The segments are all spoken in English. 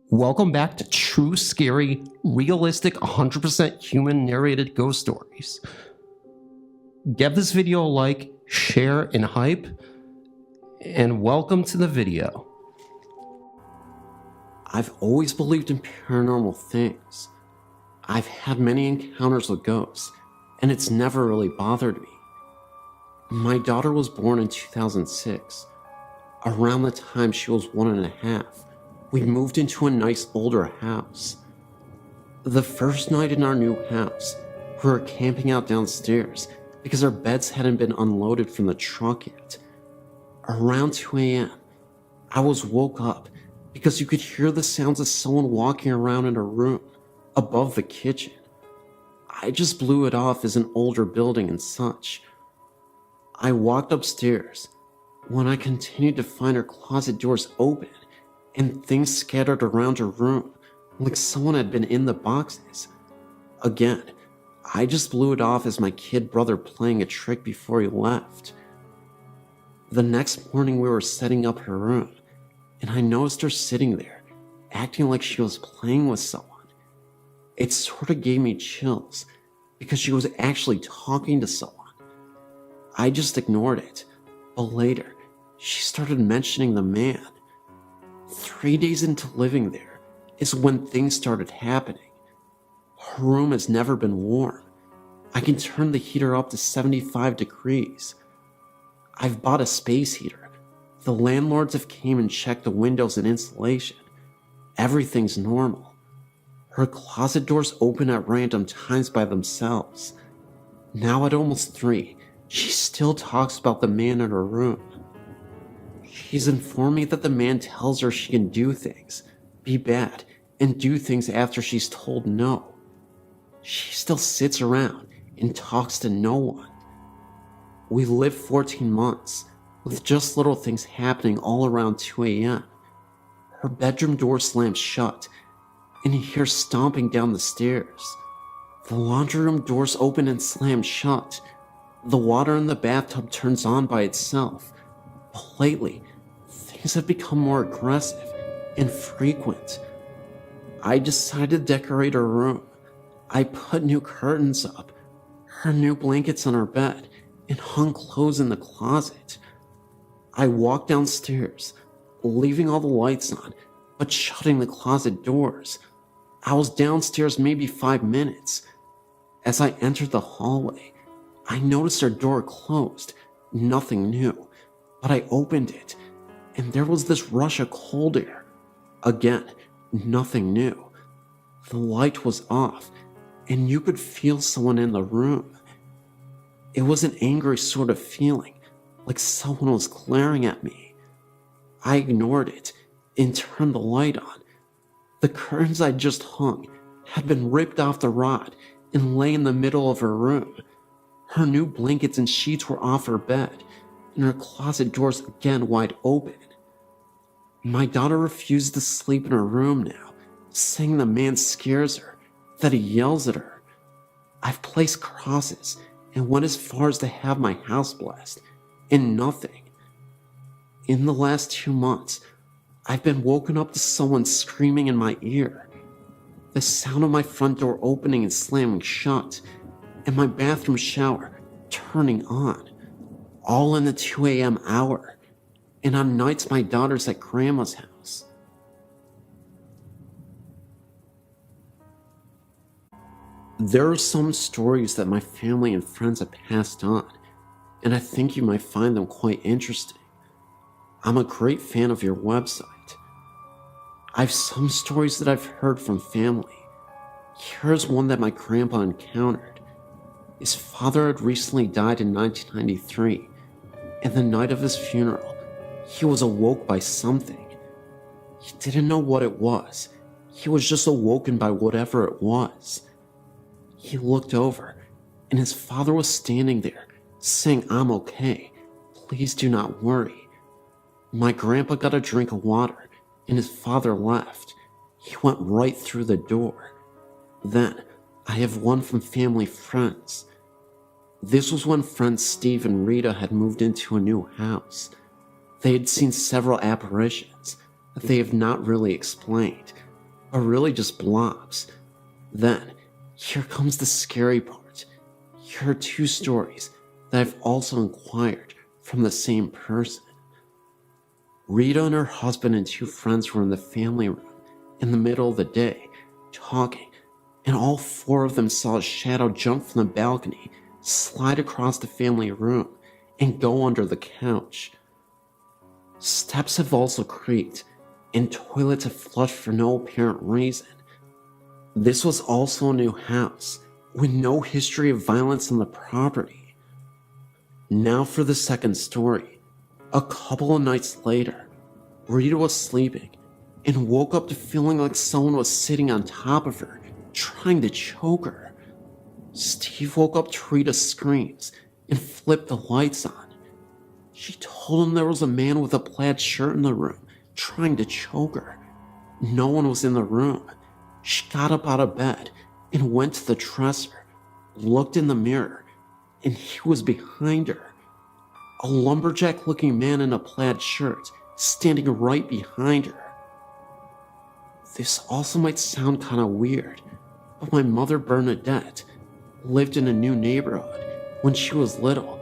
Welcome back to true, scary, realistic, 100% human narrated ghost stories. Give this video a like, share, and hype, and welcome to the video. I've always believed in paranormal things. I've had many encounters with ghosts, and it's never really bothered me. My daughter was born in 2006. Around the time she was 1.5, we moved into a nice older house. The first night in our new house, we were camping out downstairs because our beds hadn't been unloaded from the truck yet. Around 2 a.m., I was woke up because you could hear the sounds of someone walking around in a room above the kitchen. I just blew it off as an older building and such. I walked upstairs when I continued to find her closet doors open and things scattered around her room like someone had been in the boxes. Again, I just blew it off as my kid brother playing a trick before he left. The next morning we were setting up her room, and I noticed her sitting there, acting like she was playing with someone. It sort of gave me chills, because she was actually talking to someone. I just ignored it, but later, she started mentioning the man. 3 days into living there is when things started happening. Her room has never been warm. I can turn the heater up to 75 degrees. I've bought a space heater. The landlords have came and checked the windows and insulation. Everything's normal. Her closet doors open at random times by themselves. Now at almost 3, she still talks about the man in her room. She's informed me that the man tells her she can do things, be bad, and do things after she's told no. She still sits around and talks to no one. We lived 14 months, with just little things happening all around 2 a.m. Her bedroom door slams shut, and you hear stomping down the stairs. The laundry room doors open and slam shut. The water in the bathtub turns on by itself. But lately, things have become more aggressive and frequent. I decided to decorate her room. I put new curtains up, her new blankets on her bed, and hung clothes in the closet. I walked downstairs, leaving all the lights on, but shutting the closet doors. I was downstairs maybe 5 minutes. As I entered the hallway, I noticed her door closed. Nothing new, but I opened it, and there was this rush of cold air. Again, nothing new. The light was off, and you could feel someone in the room. It was an angry sort of feeling, like someone was glaring at me. I ignored it and turned the light on. The curtains I'd just hung had been ripped off the rod and lay in the middle of her room. Her new blankets and sheets were off her bed, and her closet doors again wide open. My daughter refuses to sleep in her room now, saying the man scares her, that he yells at her. I've placed crosses and went as far as to have my house blessed, and nothing. In the last 2 months, I've been woken up to someone screaming in my ear. The sound of my front door opening and slamming shut, and my bathroom shower turning on, all in the 2 a.m. hour, and on nights my daughter's at grandma's house. There are some stories that my family and friends have passed on, and I think you might find them quite interesting. I'm a great fan of your website. I've some stories that I've heard from family. Here's one that my grandpa encountered. His father had recently died in 1993, and the night of his funeral, he was awoke by something. He didn't know what it was. He was just awoken by whatever it was. He looked over, and his father was standing there, saying, "I'm okay. Please do not worry." My grandpa got a drink of water, and his father left. He went right through the door. Then, I have one from family friends. This was when friends Steve and Rita had moved into a new house. They had seen several apparitions that they have not really explained, but really just blobs. Then, here comes the scary part. Here are two stories that I've also inquired from the same person. Rita and her husband and two friends were in the family room in the middle of the day, talking, and all four of them saw a shadow jump from the balcony, slide across the family room, and go under the couch. Steps have also creaked, and toilets have flushed for no apparent reason. This was also a new house, with no history of violence on the property. Now for the second story. A couple of nights later, Rita was sleeping and woke up to feeling like someone was sitting on top of her, trying to choke her. Steve woke up to Rita's screams and flipped the lights on. She told him there was a man with a plaid shirt in the room, trying to choke her. No one was in the room. She got up out of bed and went to the dresser, looked in the mirror, and he was behind her. A lumberjack-looking man in a plaid shirt, standing right behind her. This also might sound kinda weird, but my mother Bernadette lived in a new neighborhood when she was little.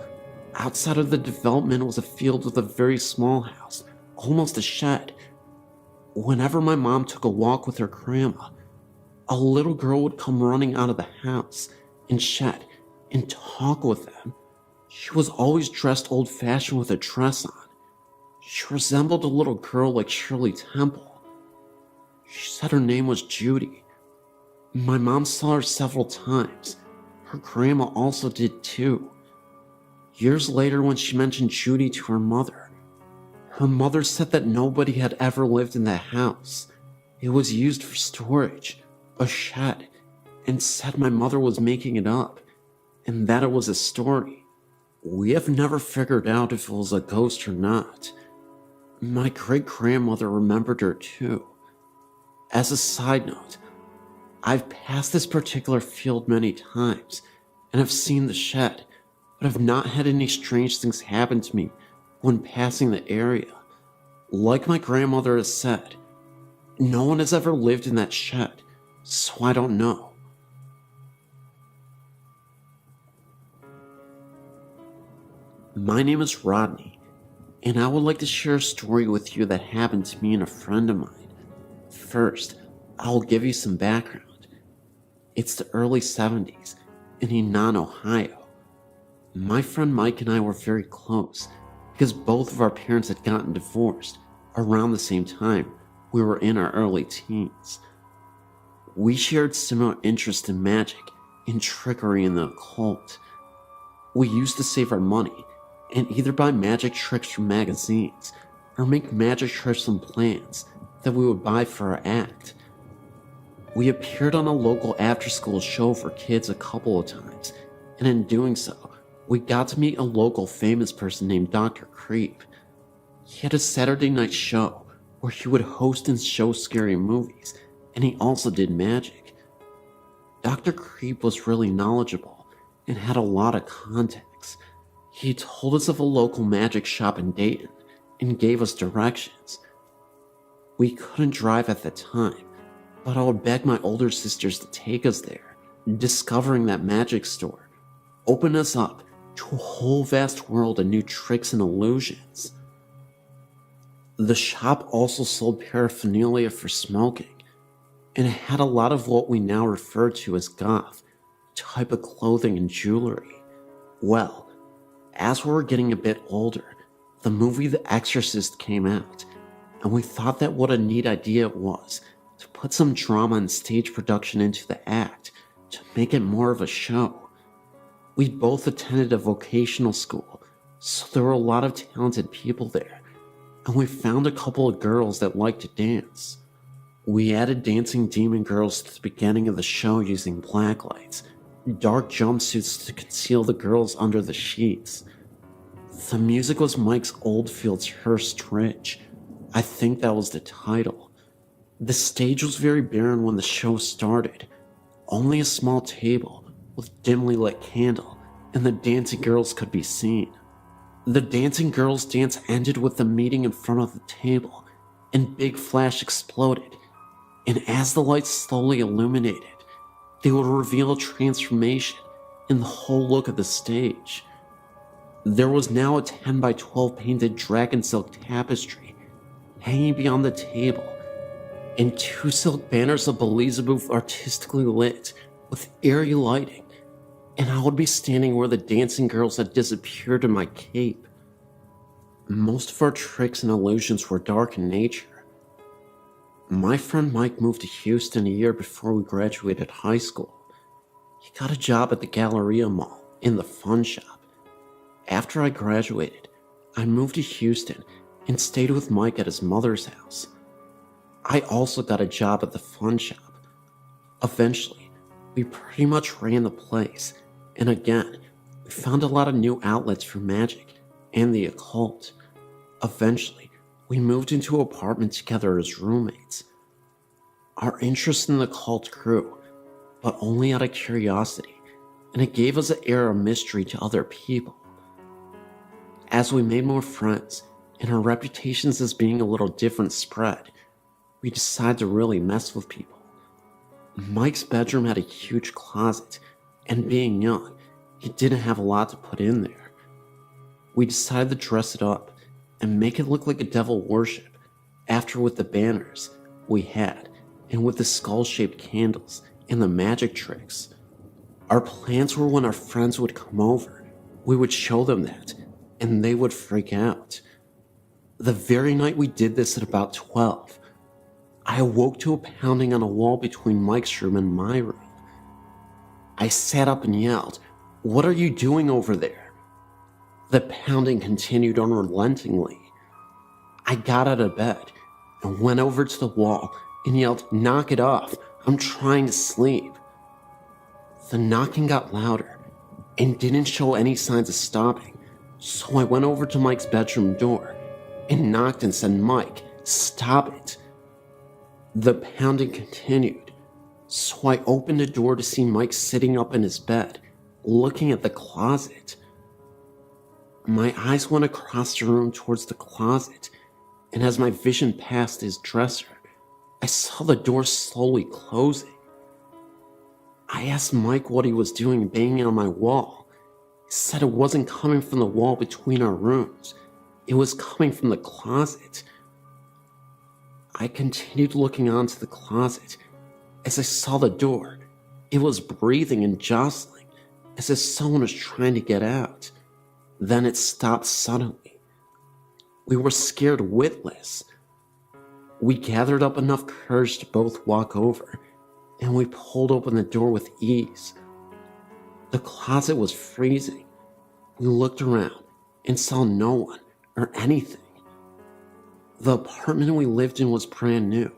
Outside of the development was a field with a very small house, almost a shed. Whenever my mom took a walk with her grandma, a little girl would come running out of the house and shed and talk with them. She was always dressed old-fashioned with a dress on. She resembled a little girl like Shirley Temple. She said her name was Judy. My mom saw her several times. Her grandma also did too. Years later, when she mentioned Judy to her mother said that nobody had ever lived in that house. It was used for storage, a shed, and said my mother was making it up, and that it was a story. We have never figured out if it was a ghost or not. My great-grandmother remembered her too. As a side note, I've passed this particular field many times, and have seen the shed, but have not had any strange things happen to me when passing the area. Like my grandmother has said, no one has ever lived in that shed, so I don't know. My name is Rodney, and I would like to share a story with you that happened to me and a friend of mine. First, I'll give you some background. It's the early 70s in Enon, Ohio. My friend Mike and I were very close because both of our parents had gotten divorced around the same time we were in our early teens. We shared similar interests in magic and trickery in the occult. We used to save our money and either buy magic tricks from magazines or make magic tricks and plans that we would buy for our act. We appeared on a local after-school show for kids a couple of times, and in doing so, we got to meet a local famous person named Dr. Creep. He had a Saturday night show where he would host and show scary movies, and he also did magic. Dr. Creep was really knowledgeable and had a lot of contacts. He told us of a local magic shop in Dayton and gave us directions. We couldn't drive at the time, but I would beg my older sisters to take us there. Discovering that magic store opened us up to a whole vast world of new tricks and illusions. The shop also sold paraphernalia for smoking, and it had a lot of what we now refer to as goth type of clothing and jewelry. Well, as we were getting a bit older, the movie The Exorcist came out, and we thought that what a neat idea it was to put some drama and stage production into the act to make it more of a show. We both attended a vocational school, so there were a lot of talented people there, and we found a couple of girls that liked to dance. We added dancing demon girls to the beginning of the show using blacklights, dark jumpsuits to conceal the girls under the sheets. The music was Mike's Oldfield's Hearst Ridge. I think that was the title. The stage was very barren when the show started. Only a small table with dimly lit candle, and the dancing girls could be seen. The dancing girls' dance ended with them meeting in front of the table, and Big Flash exploded, and as the lights slowly illuminated, they would reveal a transformation in the whole look of the stage. There was now a 10 by 12 painted dragon silk tapestry hanging beyond the table, and 2 silk banners of Beelzebub artistically lit with airy lighting, and I would be standing where the dancing girls had disappeared in my cape. Most of our tricks and illusions were dark in nature. My friend Mike moved to Houston a year before we graduated high school. He got a job at the Galleria Mall in the fun shop. After I graduated, I moved to Houston and stayed with Mike at his mother's house. I also got a job at the fun shop. Eventually, we pretty much ran the place, and again, we found a lot of new outlets for magic and the occult. Eventually, we moved into an apartment together as roommates. Our interest in the occult grew, but only out of curiosity, and it gave us an air of mystery to other people. As we made more friends, and our reputations as being a little different spread, we decided to really mess with people. Mike's bedroom had a huge closet, and being young, he didn't have a lot to put in there. We decided to dress it up and make it look like a devil worship, after with the banners we had, and with the skull-shaped candles and the magic tricks. Our plans were when our friends would come over, we would show them that, and they would freak out. The very night we did this at about 12, I awoke to a pounding on a wall between Mike's room and my room. I sat up and yelled, "What are you doing over there?" The pounding continued unrelentingly. I got out of bed and went over to the wall and yelled, "Knock it off, I'm trying to sleep." The knocking got louder and didn't show any signs of stopping, so I went over to Mike's bedroom door and knocked and said, "Mike, stop it." The pounding continued, so I opened the door to see Mike sitting up in his bed, looking at the closet. My eyes went across the room towards the closet, and as my vision passed his dresser, I saw the door slowly closing. I asked Mike what he was doing banging on my wall. He said it wasn't coming from the wall between our rooms, it was coming from the closet. I continued looking onto the closet. As I saw the door, it was breathing and jostling, as if someone was trying to get out. Then it stopped suddenly. We were scared witless. We gathered up enough courage to both walk over, and we pulled open the door with ease. The closet was freezing. We looked around and saw no one or anything. The apartment we lived in was brand new.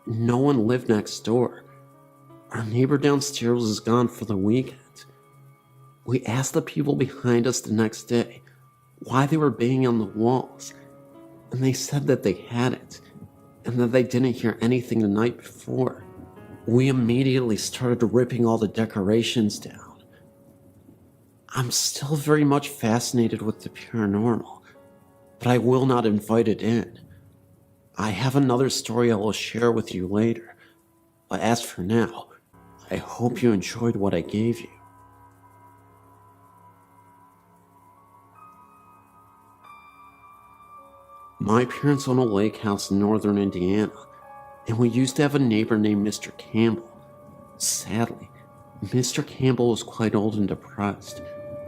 No one lived next door. Our neighbor downstairs was gone for the weekend. We asked the people behind us the next day why they were banging on the walls, and they said that they hadn't, and that they didn't hear anything the night before. We immediately started ripping all the decorations down. I'm still very much fascinated with the paranormal, but I will not invite it in. I have another story I will share with you later, but as for now, I hope you enjoyed what I gave you. My parents own a lake house in northern Indiana, and we used to have a neighbor named Mr. Campbell. Sadly, Mr. Campbell was quite old and depressed,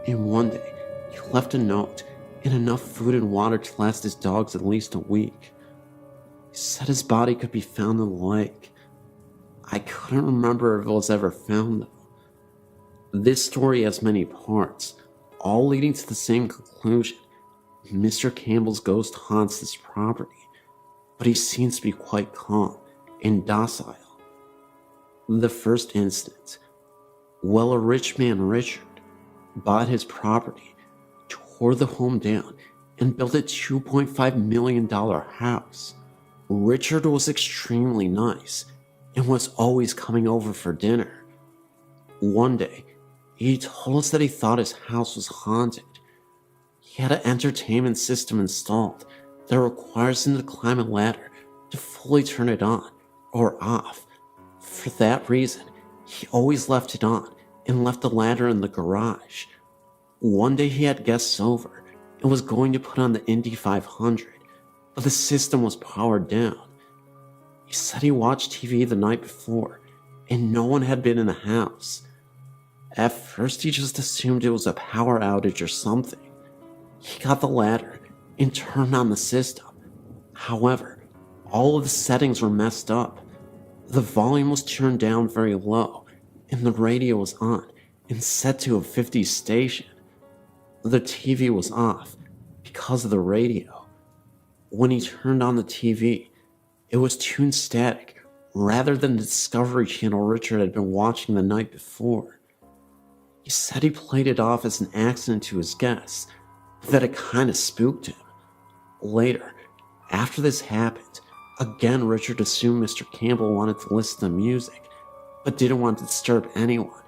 and one day he left a note and enough food and water to last his dogs at least a week. He said his body could be found in the lake. I couldn't remember if it was ever found though. This story has many parts, all leading to the same conclusion. Mr. Campbell's ghost haunts this property, but he seems to be quite calm and docile. The first instance, well, a rich man, Richard, bought his property, tore the home down, and built a $2.5 million house. Richard was extremely nice and was always coming over for dinner. One day, he told us that he thought his house was haunted. He had an entertainment system installed that requires him to climb a ladder to fully turn it on, or off. For that reason, he always left it on and left the ladder in the garage. One day he had guests over and was going to put on the Indy 500, but the system was powered down. He said he watched TV the night before and no one had been in the house. At first he just assumed it was a power outage or something. He got the ladder and turned on the system. However, all of the settings were messed up. The volume was turned down very low, and the radio was on and set to a 50s station. The TV was off because of the radio. When he turned on the TV, it was tuned static rather than the Discovery Channel Richard had been watching the night before. He said he played it off as an accident to his guests, but that it kinda spooked him. Later, after this happened, again Richard assumed Mr. Campbell wanted to listen to music, but didn't want to disturb anyone,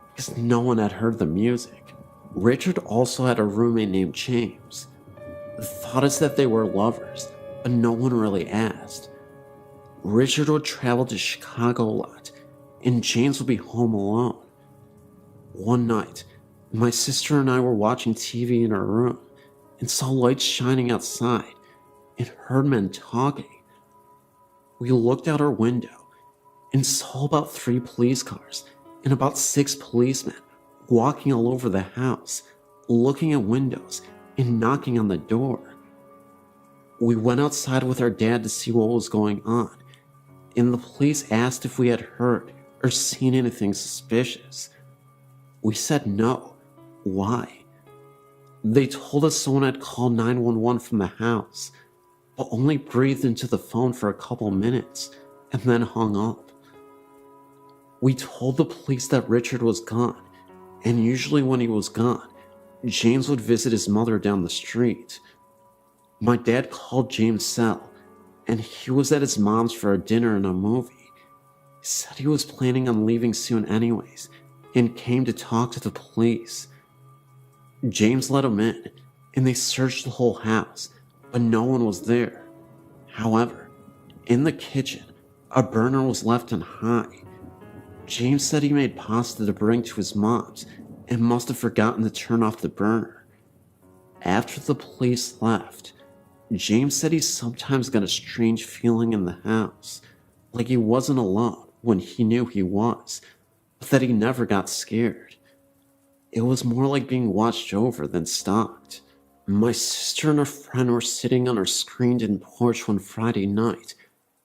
because no one had heard the music. Richard also had a roommate named James. The thought is that they were lovers, but no one really asked. Richard would travel to Chicago a lot, and James would be home alone. One night, my sister and I were watching TV in our room and saw lights shining outside and heard men talking. We looked out our window and saw about 3 police cars and about 6 policemen walking all over the house, looking at windows and knocking on the door. We went outside with our dad to see what was going on, and the police asked if we had heard or seen anything suspicious. We said no. Why? They told us someone had called 911 from the house, but only breathed into the phone for a couple minutes and then hung up. We told the police that Richard was gone, and usually when he was gone, James would visit his mother down the street. My dad called James' cell, and he was at his mom's for a dinner and a movie. He said he was planning on leaving soon anyways, and came to talk to the police. James let him in, and they searched the whole house, but no one was there. However, in the kitchen, a burner was left on high. James said he made pasta to bring to his mom's and must have forgotten to turn off the burner. After the police left, James said he sometimes got a strange feeling in the house, like he wasn't alone when he knew he was, but that he never got scared. It was more like being watched over than stalked. My sister and her friend were sitting on our screened-in porch one Friday night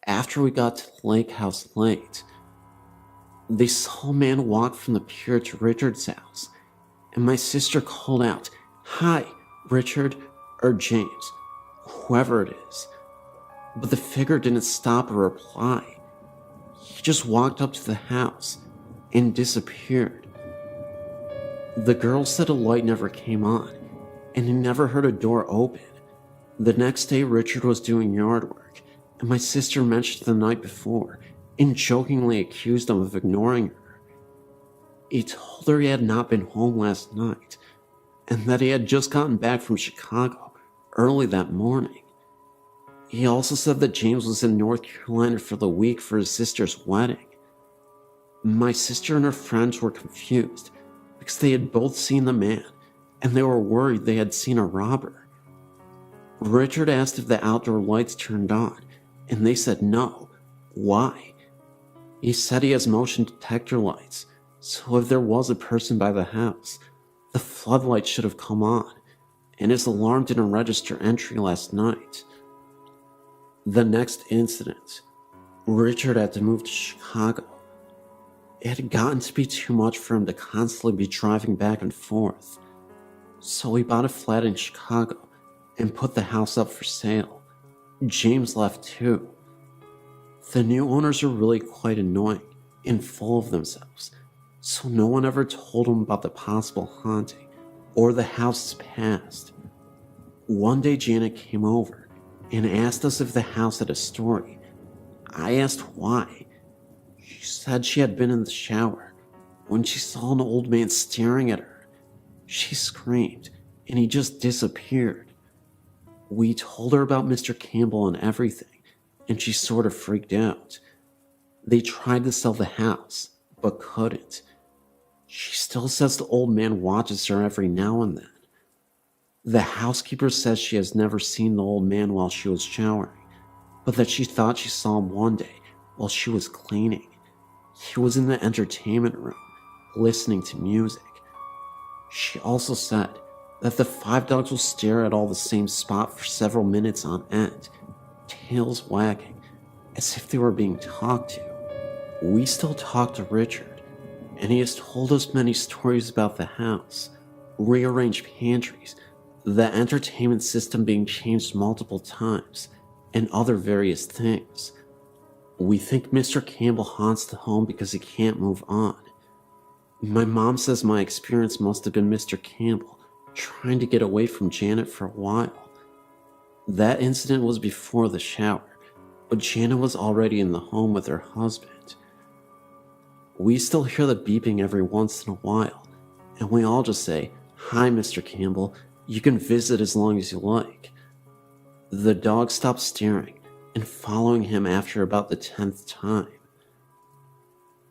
after we got to the lake house late. They saw a man walk from the pier to Richard's house, and my sister called out, "Hi, Richard," or James, whoever it is. But the figure didn't stop or reply. He just walked up to the house and disappeared. The girl said a light never came on, and he never heard a door open. The next day, Richard was doing yard work, and my sister mentioned the night before and jokingly accused him of ignoring her. He told her he had not been home last night, and that he had just gotten back from Chicago early that morning. He also said that James was in North Carolina for the week for his sister's wedding. My sister and her friends were confused because they had both seen the man, and they were worried they had seen a robber. Richard asked if the outdoor lights turned on, and they said no. Why? He said he has motion detector lights, so if there was a person by the house, the floodlights should have come on, and his alarm didn't register entry last night. The next incident, Richard had to move to Chicago. It had gotten to be too much for him to constantly be driving back and forth, so he bought a flat in Chicago and put the house up for sale. James left too. The new owners are really quite annoying and full of themselves, so no one ever told him about the possible haunting or the house's past. One day Janet came over and asked us if the house had a story. I asked why. She said she had been in the shower when she saw an old man staring at her. She screamed, and he just disappeared. We told her about Mr. Campbell and everything, and she sort of freaked out. They tried to sell the house, but couldn't. She still says the old man watches her every now and then. The housekeeper says she has never seen the old man while she was showering, but that she thought she saw him one day while she was cleaning. He was in the entertainment room, listening to music. She also said that the 5 dogs will stare at all the same spot for several minutes on end, tails wagging, as if they were being talked to. We still talk to Richard, and he has told us many stories about the house, rearranged pantries, the entertainment system being changed multiple times, and other various things. We think Mr. Campbell haunts the home because he can't move on. My mom says my experience must have been Mr. Campbell trying to get away from Janet for a while. That incident was before the shower, but Janet was already in the home with her husband. We still hear the beeping every once in a while, and we all just say, "Hi, Mr. Campbell, you can visit as long as you like." The dog stops staring and following him after about the 10th time.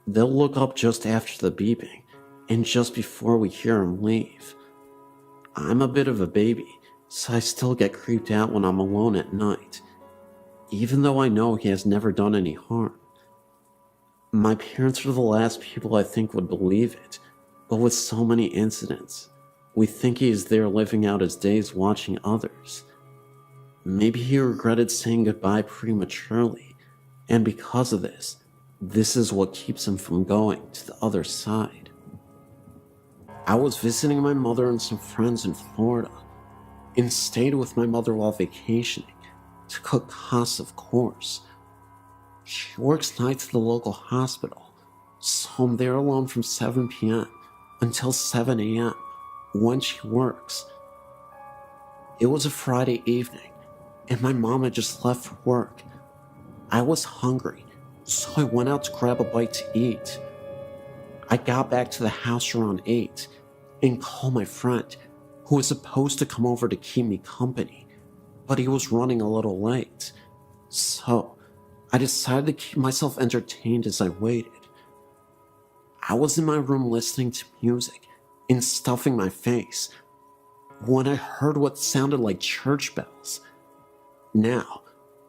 They'll look up just after the beeping, and just before we hear him leave. I'm a bit of a baby, so I still get creeped out when I'm alone at night, even though I know he has never done any harm. My parents are the last people I think would believe it, but with so many incidents, we think he is there living out his days watching others. Maybe he regretted saying goodbye prematurely, and because of this is what keeps him from going to the other side. I was visiting my mother and some friends in Florida, and stayed with my mother while vacationing, to cut costs of course. She works nights at the local hospital, so I'm there alone from 7 p.m. until 7 a.m. when she works. It was a Friday evening, and my mom had just left for work. I was hungry, so I went out to grab a bite to eat. I got back to the house around 8 and called my friend, who was supposed to come over to keep me company, but he was running a little late. So I decided to keep myself entertained as I waited. I was in my room listening to music and stuffing my face when I heard what sounded like church bells. Now,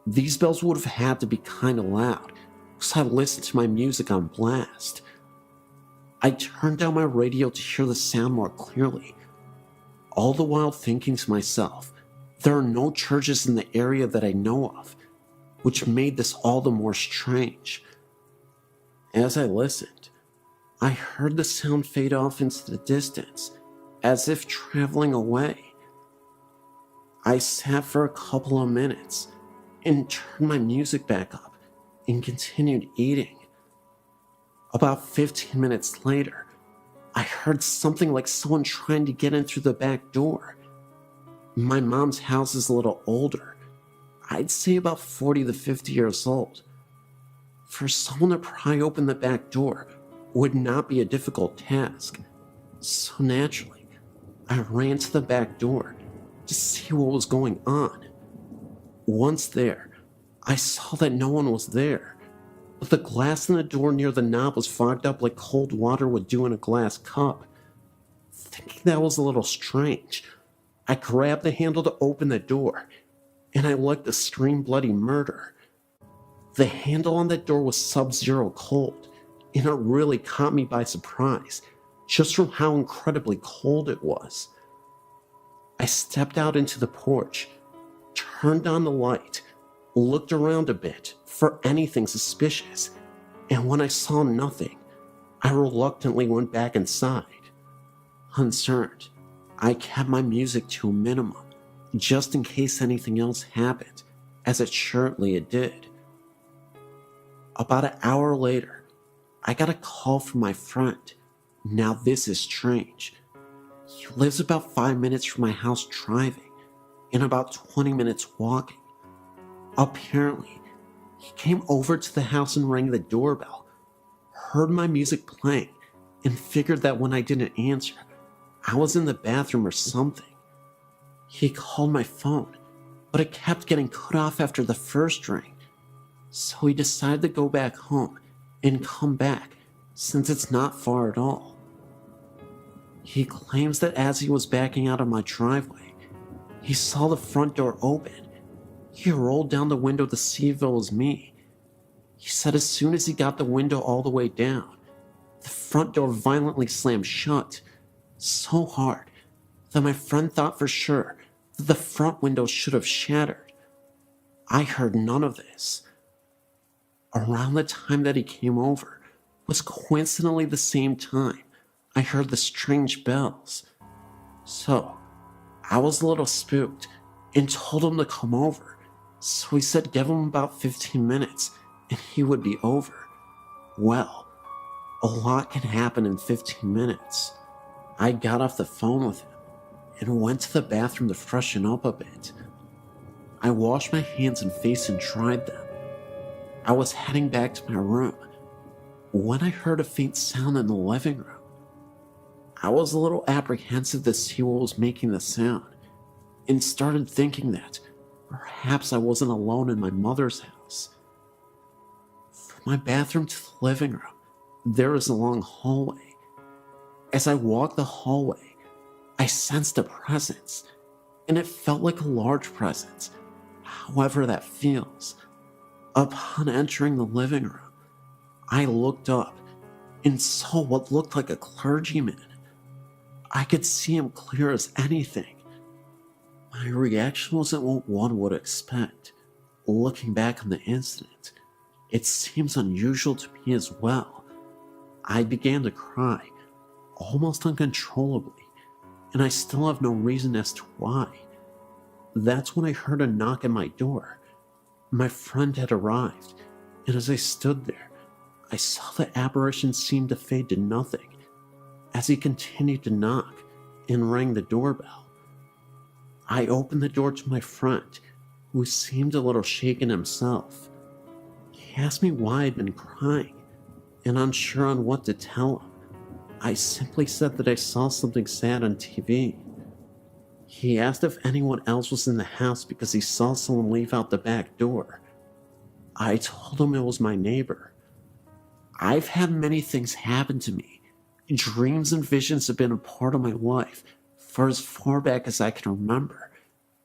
these bells would have had to be kind of loud because I listened to my music on blast. I turned down my radio to hear the sound more clearly, all the while thinking to myself, there are no churches in the area that I know of, which made this all the more strange. As I listened, I heard the sound fade off into the distance, as if traveling away. I sat for a couple of minutes and turned my music back up and continued eating. About 15 minutes later, I heard something like someone trying to get in through the back door. My mom's house is a little older. I'd say about 40 to 50 years old. For someone to pry open the back door would not be a difficult task. So naturally, I ran to the back door to see what was going on. Once there, I saw that no one was there, but the glass in the door near the knob was fogged up like cold water would do in a glass cup. Thinking that was a little strange, I grabbed the handle to open the door, and I let the scream bloody murder. The handle on that door was sub-zero cold, and it really caught me by surprise, just from how incredibly cold it was. I stepped out into the porch, turned on the light, looked around a bit for anything suspicious, and when I saw nothing, I reluctantly went back inside. Concerned, I kept my music to a minimum, just in case anything else happened, as it surely did. About an hour later, I got a call from my friend. Now this is strange. He lives about 5 minutes from my house driving, and about 20 minutes walking. Apparently, he came over to the house and rang the doorbell, heard my music playing, and figured that when I didn't answer, I was in the bathroom or something. He called my phone, but it kept getting cut off after the first ring, so he decided to go back home and come back, since it's not far at all. He claims that as he was backing out of my driveway, he saw the front door open. He rolled down the window to see if it was me. He said as soon as he got the window all the way down, the front door violently slammed shut, so hard that my friend thought for sure that the front window should have shattered. I heard none of this. Around the time that he came over was coincidentally the same time I heard the strange bells. So, I was a little spooked and told him to come over. So he said give him about 15 minutes and he would be over. Well, a lot can happen in 15 minutes. I got off the phone with him and went to the bathroom to freshen up a bit. I washed my hands and face and dried them. I was heading back to my room when I heard a faint sound in the living room. I was a little apprehensive to see what was making the sound and started thinking that perhaps I wasn't alone in my mother's house. From my bathroom to the living room, there is a long hallway. As I walked the hallway, I sensed a presence, and it felt like a large presence, however that feels. Upon entering the living room, I looked up and saw what looked like a clergyman. I could see him clear as anything. My reaction wasn't what one would expect. Looking back on the incident, it seems unusual to me as well. I began to cry, almost uncontrollably, and I still have no reason as to why. That's when I heard a knock at my door. My friend had arrived, and as I stood there, I saw the apparition seem to fade to nothing as he continued to knock and rang the doorbell. I opened the door to my friend, who seemed a little shaken himself. He asked me why I'd been crying, and unsure on what to tell him, I simply said that I saw something sad on TV. He asked if anyone else was in the house because he saw someone leave out the back door. I told him it was my neighbor. I've had many things happen to me. Dreams and visions have been a part of my life for as far back as I can remember,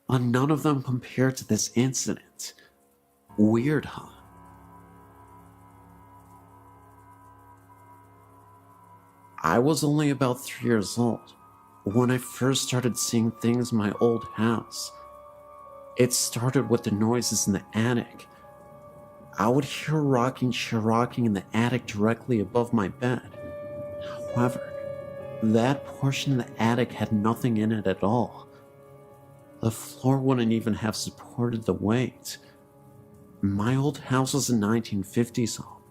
but none of them compare to this incident. Weird, huh? I was only about 3 years old when I first started seeing things in my old house. It started with the noises in the attic. I would hear a rocking chair rocking in the attic directly above my bed. However, that portion of the attic had nothing in it at all. The floor wouldn't even have supported the weight. My old house was a 1950s home.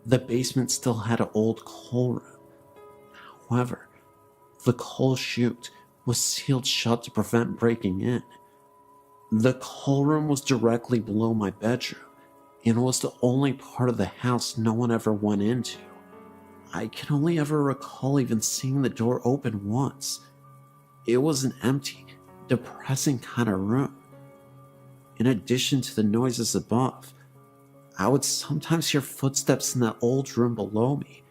The basement still had an old coal room. However, the coal chute was sealed shut to prevent breaking in. The coal room was directly below my bedroom and was the only part of the house no one ever went into. I can only ever recall even seeing the door open once. It was an empty, depressing kind of room. In addition to the noises above, I would sometimes hear footsteps in that old room below me,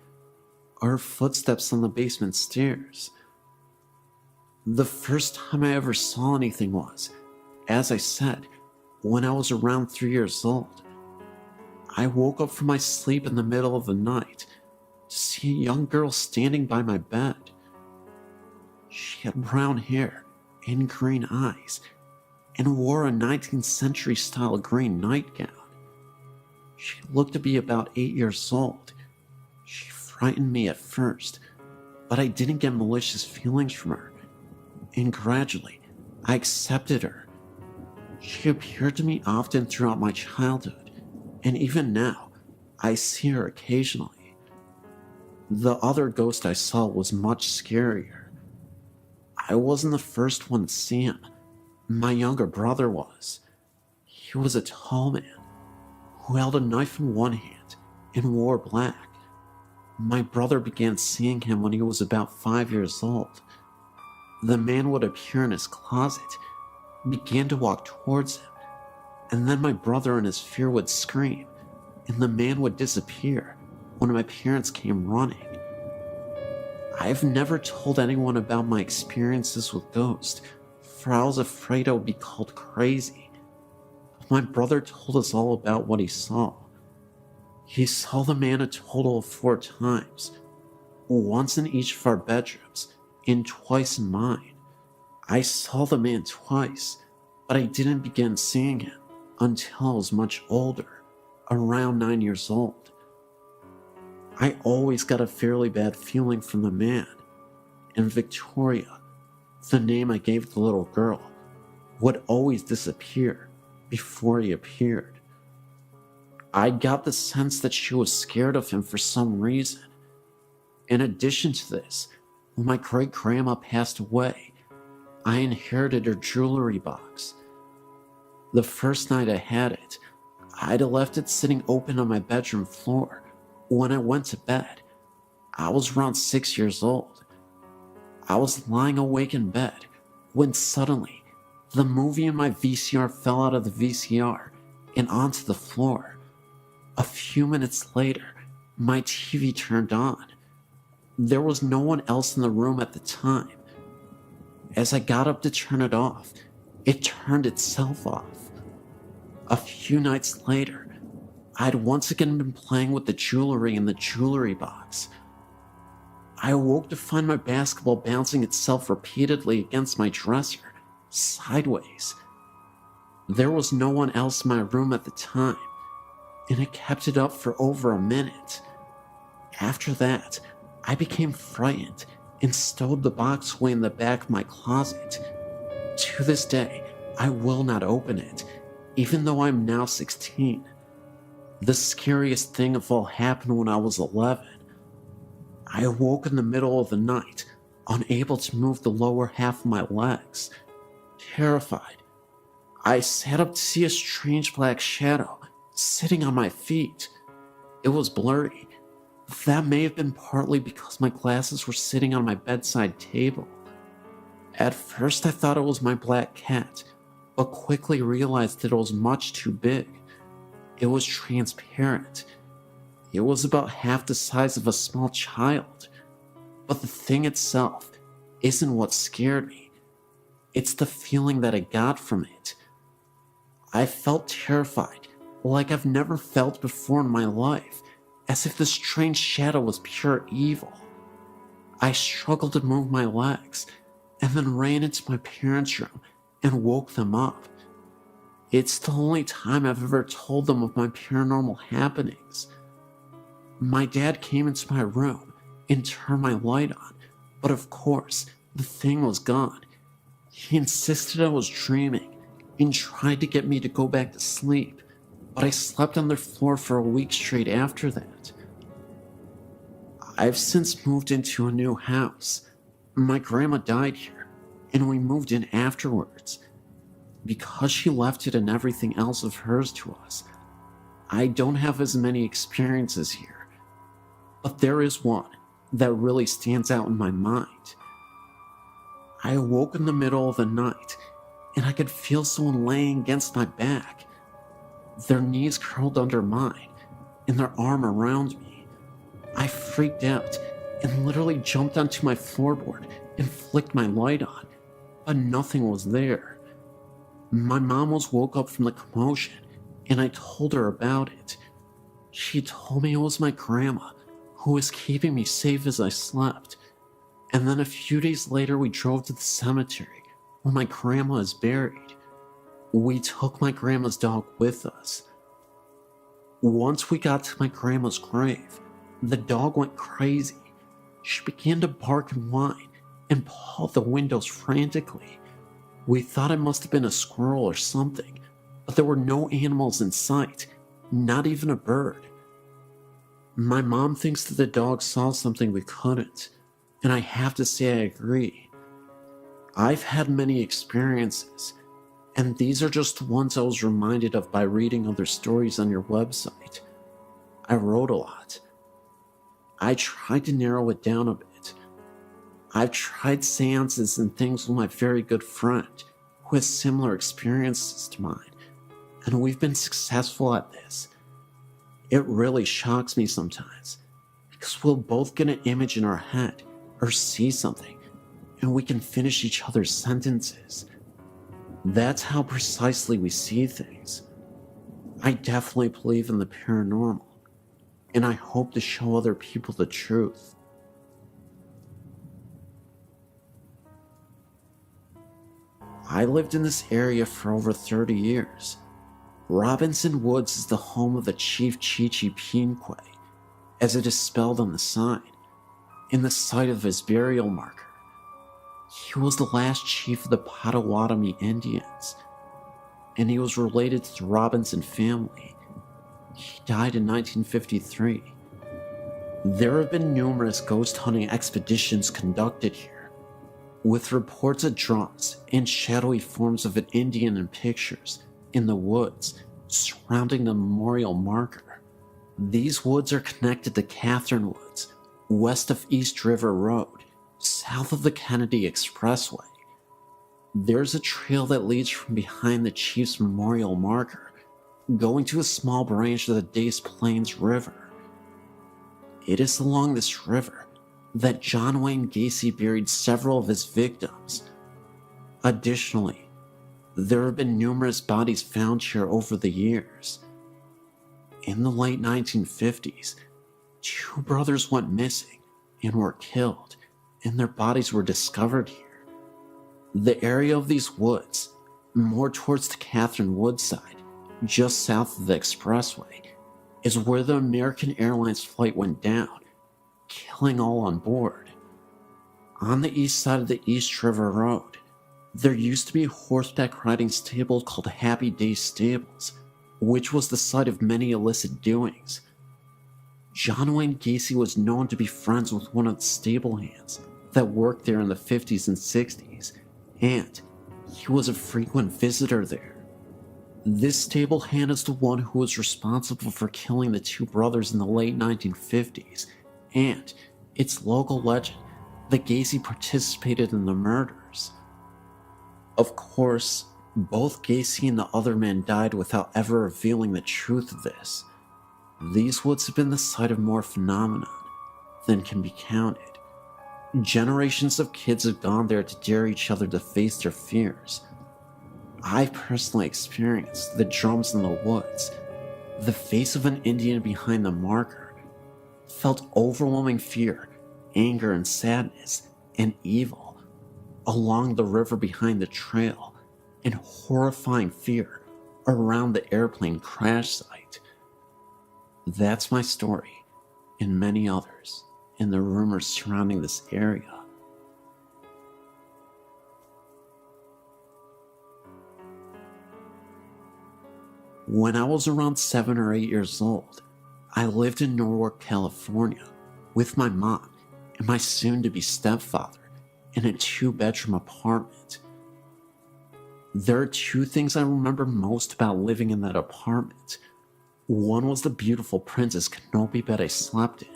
or footsteps on the basement stairs. The first time I ever saw anything was, as I said, when I was around 3 years old. I woke up from my sleep in the middle of the night to see a young girl standing by my bed. She had brown hair and green eyes and wore a 19th century style green nightgown. She looked to be about 8 years old. She frightened me at first, but I didn't get malicious feelings from her, and gradually I accepted her. She appeared to me often throughout my childhood, and even now I see her occasionally. The other ghost I saw was much scarier. I wasn't the first one to see him. My younger brother was. He was a tall man who held a knife in one hand and wore black. My brother began seeing him when he was about 5 years old. The man would appear in his closet, began to walk towards him, and then my brother in his fear would scream, and the man would disappear. when my parents came running. I've never told anyone about my experiences with ghosts, for I was afraid I would be called crazy. But my brother told us all about what he saw. He saw the man a total of 4 times, once in each of our bedrooms, and twice in mine. I saw the man twice, but I didn't begin seeing him until I was much older, around 9 years old. I always got a fairly bad feeling from the man, and Victoria, the name I gave the little girl, would always disappear before he appeared. I got the sense that she was scared of him for some reason. In addition to this, when my great-grandma passed away, I inherited her jewelry box. The first night I had it, I'd left it sitting open on my bedroom floor. When I went to bed, I was around 6 years old. I was lying awake in bed when suddenly the movie in my VCR fell out of the VCR and onto the floor. A few minutes later, my TV turned on. There was no one else in the room at the time. As I got up to turn it off, it turned itself off. A few nights later, I'd once again been playing with the jewelry in the jewelry box. I awoke to find my basketball bouncing itself repeatedly against my dresser, sideways. There was no one else in my room at the time, and I kept it up for over a minute. After that, I became frightened and stowed the box away in the back of my closet. To this day, I will not open it, even though I'm now 16. The scariest thing of all happened when I was 11. I awoke in the middle of the night, unable to move the lower half of my legs. Terrified, I sat up to see a strange black shadow sitting on my feet. It was blurry. That may have been partly because my glasses were sitting on my bedside table. At first I thought it was my black cat, but quickly realized that it was much too big. It was transparent. It was about half the size of a small child. But the thing itself isn't what scared me. It's the feeling that I got from it. I felt terrified, like I've never felt before in my life, as if the strange shadow was pure evil. I struggled to move my legs, and then ran into my parents' room and woke them up. It's the only time I've ever told them of my paranormal happenings. My dad came into my room and turned my light on, but of course, the thing was gone. He insisted I was dreaming and tried to get me to go back to sleep, but I slept on their floor for a week straight after that. I've since moved into a new house. My grandma died here, and we moved in afterwards. Because she left it and everything else of hers to us, I don't have as many experiences here. But there is one that really stands out in my mind. I awoke in the middle of the night, and I could feel someone laying against my back. Their knees curled under mine, and their arm around me. I freaked out and literally jumped onto my floorboard and flicked my light on, but nothing was there. My mom was woke up from the commotion, and I told her about it. She told me it was my grandma who was keeping me safe as I slept. And then a few days later we drove to the cemetery where my grandma is buried. We took my grandma's dog with us. Once we got to my grandma's grave, the dog went crazy. She began to bark and whine and paw the windows frantically. We thought it must have been a squirrel or something, but there were no animals in sight, not even a bird. My mom thinks that the dog saw something we couldn't, and I have to say I agree. I've had many experiences, and these are just the ones I was reminded of by reading other stories on your website. I wrote a lot. I tried to narrow it down a bit. I've tried seances and things with my very good friend who has similar experiences to mine, and we've been successful at this. It really shocks me sometimes because we'll both get an image in our head or see something, and we can finish each other's sentences. That's how precisely we see things. I definitely believe in the paranormal, and I hope to show other people the truth. I lived in this area for over 30 years. Robinson Woods is the home of the Chief Chichi Pinque, as it is spelled on the sign, in the site of his burial marker. He was the last chief of the Potawatomi Indians, and he was related to the Robinson family. He died in 1953. There have been numerous ghost hunting expeditions conducted here, with reports of drums and shadowy forms of an Indian in pictures in the woods surrounding the memorial marker. These woods are connected to Catherine Woods, west of East River Road, south of the Kennedy Expressway. There's a trail that leads from behind the Chief's memorial marker, going to a small branch of the Des Plaines River. It is along this river that John Wayne Gacy buried several of his victims. Additionally, there have been numerous bodies found here over the years. In the late 1950s, 2 brothers went missing and were killed, and their bodies were discovered here. The area of these woods, more towards the Catherine Woods side, just south of the expressway, is where the American Airlines flight went down, killing all on board. On the east side of the East River Road, there used to be a horseback riding stable called Happy Days Stables, which was the site of many illicit doings. John Wayne Gacy was known to be friends with one of the stable hands that worked there in the 50s and 60s, and he was a frequent visitor there. This stable hand is the one who was responsible for killing the 2 brothers in the late 1950s, and it's local legend that Gacy participated in the murders. Of course, both Gacy and the other man died without ever revealing the truth of this. These woods have been the site of more phenomenon than can be counted. Generations of kids have gone there to dare each other to face their fears. I've personally experienced the drums in the woods, the face of an Indian behind the marker, felt overwhelming fear, anger and sadness, and evil along the river behind the trail, and horrifying fear around the airplane crash site. That's my story, and many others, and the rumors surrounding this area. When I was around 7 or 8 years old, I lived in Norwalk, California, with my mom and my soon-to-be stepfather in a 2-bedroom apartment. There are 2 things I remember most about living in that apartment. One was the beautiful Princess Canopy bed I slept in,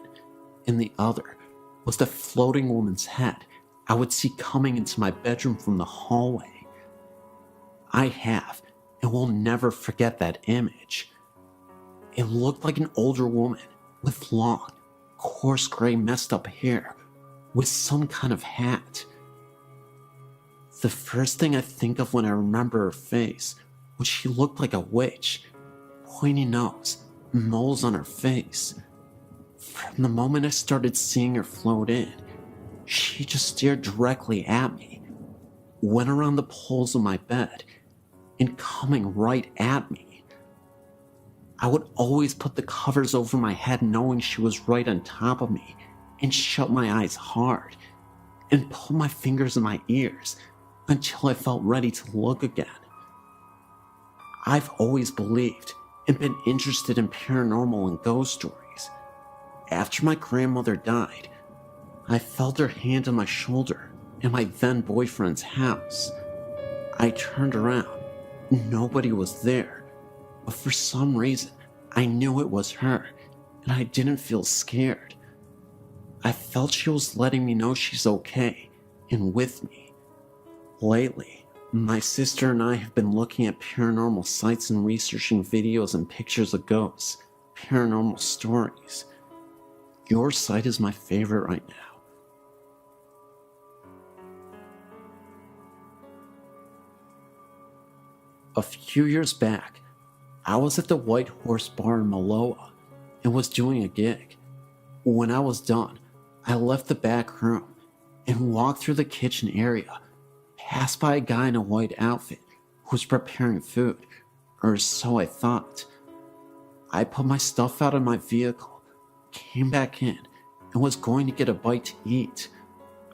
and the other was the floating woman's head I would see coming into my bedroom from the hallway. I have and will never forget that image. It looked like an older woman with long, coarse gray messed up hair with some kind of hat. The first thing I think of when I remember her face was she looked like a witch, pointy nose, moles on her face. From the moment I started seeing her float in, she just stared directly at me, went around the poles of my bed, and coming right at me. I would always put the covers over my head knowing she was right on top of me, and shut my eyes hard, and pull my fingers in my ears until I felt ready to look again. I've always believed and been interested in paranormal and ghost stories. After my grandmother died, I felt her hand on my shoulder in my then boyfriend's house. I turned around. Nobody was there, but for some reason, I knew it was her, and I didn't feel scared. I felt she was letting me know she's okay and with me. Lately, my sister and I have been looking at paranormal sites and researching videos and pictures of ghosts, paranormal stories. Your site is my favorite right now. A few years back, I was at the White Horse Bar in Maloa and was doing a gig. When I was done, I left the back room and walked through the kitchen area, passed by a guy in a white outfit who was preparing food, or so I thought. I put my stuff out of my vehicle, came back in, and was going to get a bite to eat.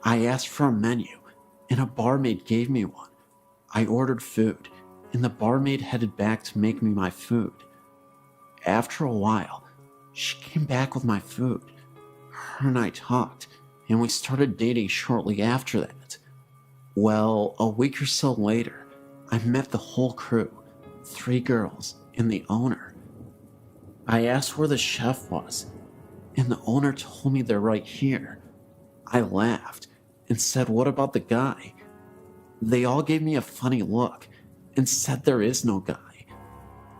I asked for a menu, and a barmaid gave me one. I ordered food, and the barmaid headed back to make me my food. After a while, she came back with my food. Her and I talked, and we started dating shortly after that. Well, a week or so later, I met the whole crew, 3 girls, and the owner. I asked where the chef was, and the owner told me they're right here. I laughed and said, "What about the guy?" They all gave me a funny look and said there is no guy.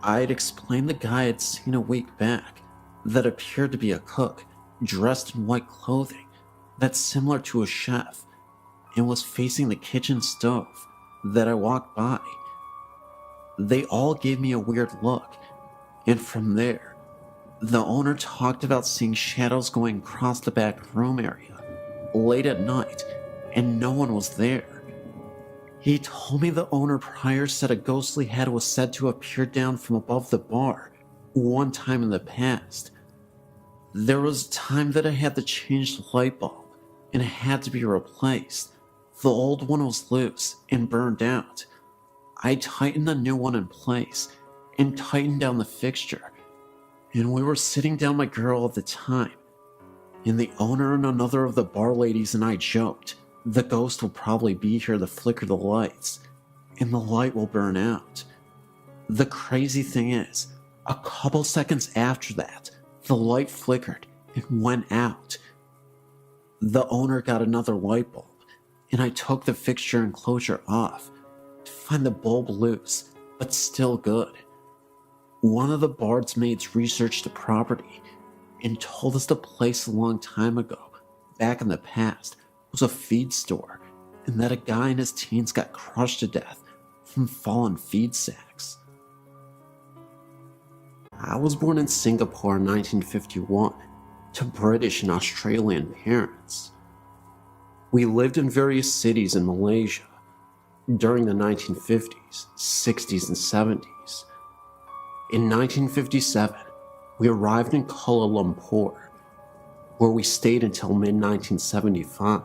I had explained the guy I'd seen a week back that appeared to be a cook dressed in white clothing that's similar to a chef and was facing the kitchen stove that I walked by. They all gave me a weird look, and from there, the owner talked about seeing shadows going across the back room area late at night, and no one was there. He told me the owner prior said a ghostly head was said to appear down from above the bar one time in the past. There was a time that I had to change the light bulb, and it had to be replaced. The old one was loose and burned out. I tightened the new one in place and tightened down the fixture, and we were sitting down my girl at the time, and the owner and another of the bar ladies and I joked, the ghost will probably be here to flicker the lights, and the light will burn out. The crazy thing is, a couple seconds after that, the light flickered and went out. The owner got another light bulb, and I took the fixture enclosure off to find the bulb loose, but still good. One of the barmaids researched the property and told us the place a long time ago, back in the past, was a feed store, and that a guy in his teens got crushed to death from fallen feed sacks. I was born in Singapore in 1951 to British and Australian parents. We lived in various cities in Malaysia during the 1950s, 60s, and 70s. In 1957, we arrived in Kuala Lumpur, where we stayed until mid-1975.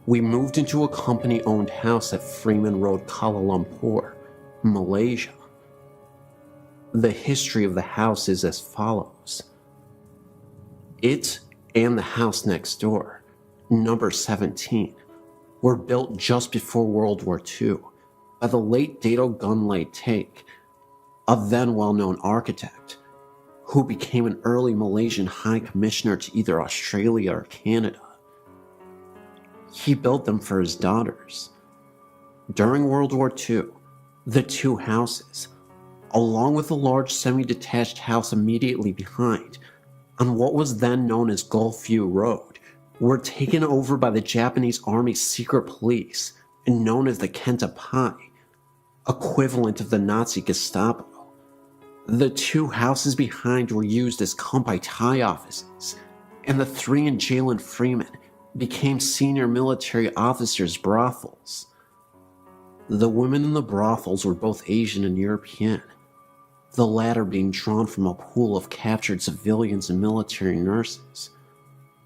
We moved into a company-owned house at Freeman Road, Kuala Lumpur, Malaysia. The history of the house is as follows. It and the house next door, number 17, were built just before World War II by the late Dato Gunlay Take, a then well-known architect, who became an early Malaysian High Commissioner to either Australia or Canada. He built them for his daughters. During World War II, the 2 houses, along with a large semi-detached house immediately behind, on what was then known as Gulfview Road, were taken over by the Japanese Army's secret police and known as the Kenta Pai, equivalent of the Nazi Gestapo. The 2 houses behind were used as COMPILATION offices, and the 3 in jail in Freeman became senior military officers' brothels. The women in the brothels were both Asian and European, the latter being drawn from a pool of captured civilians and military nurses.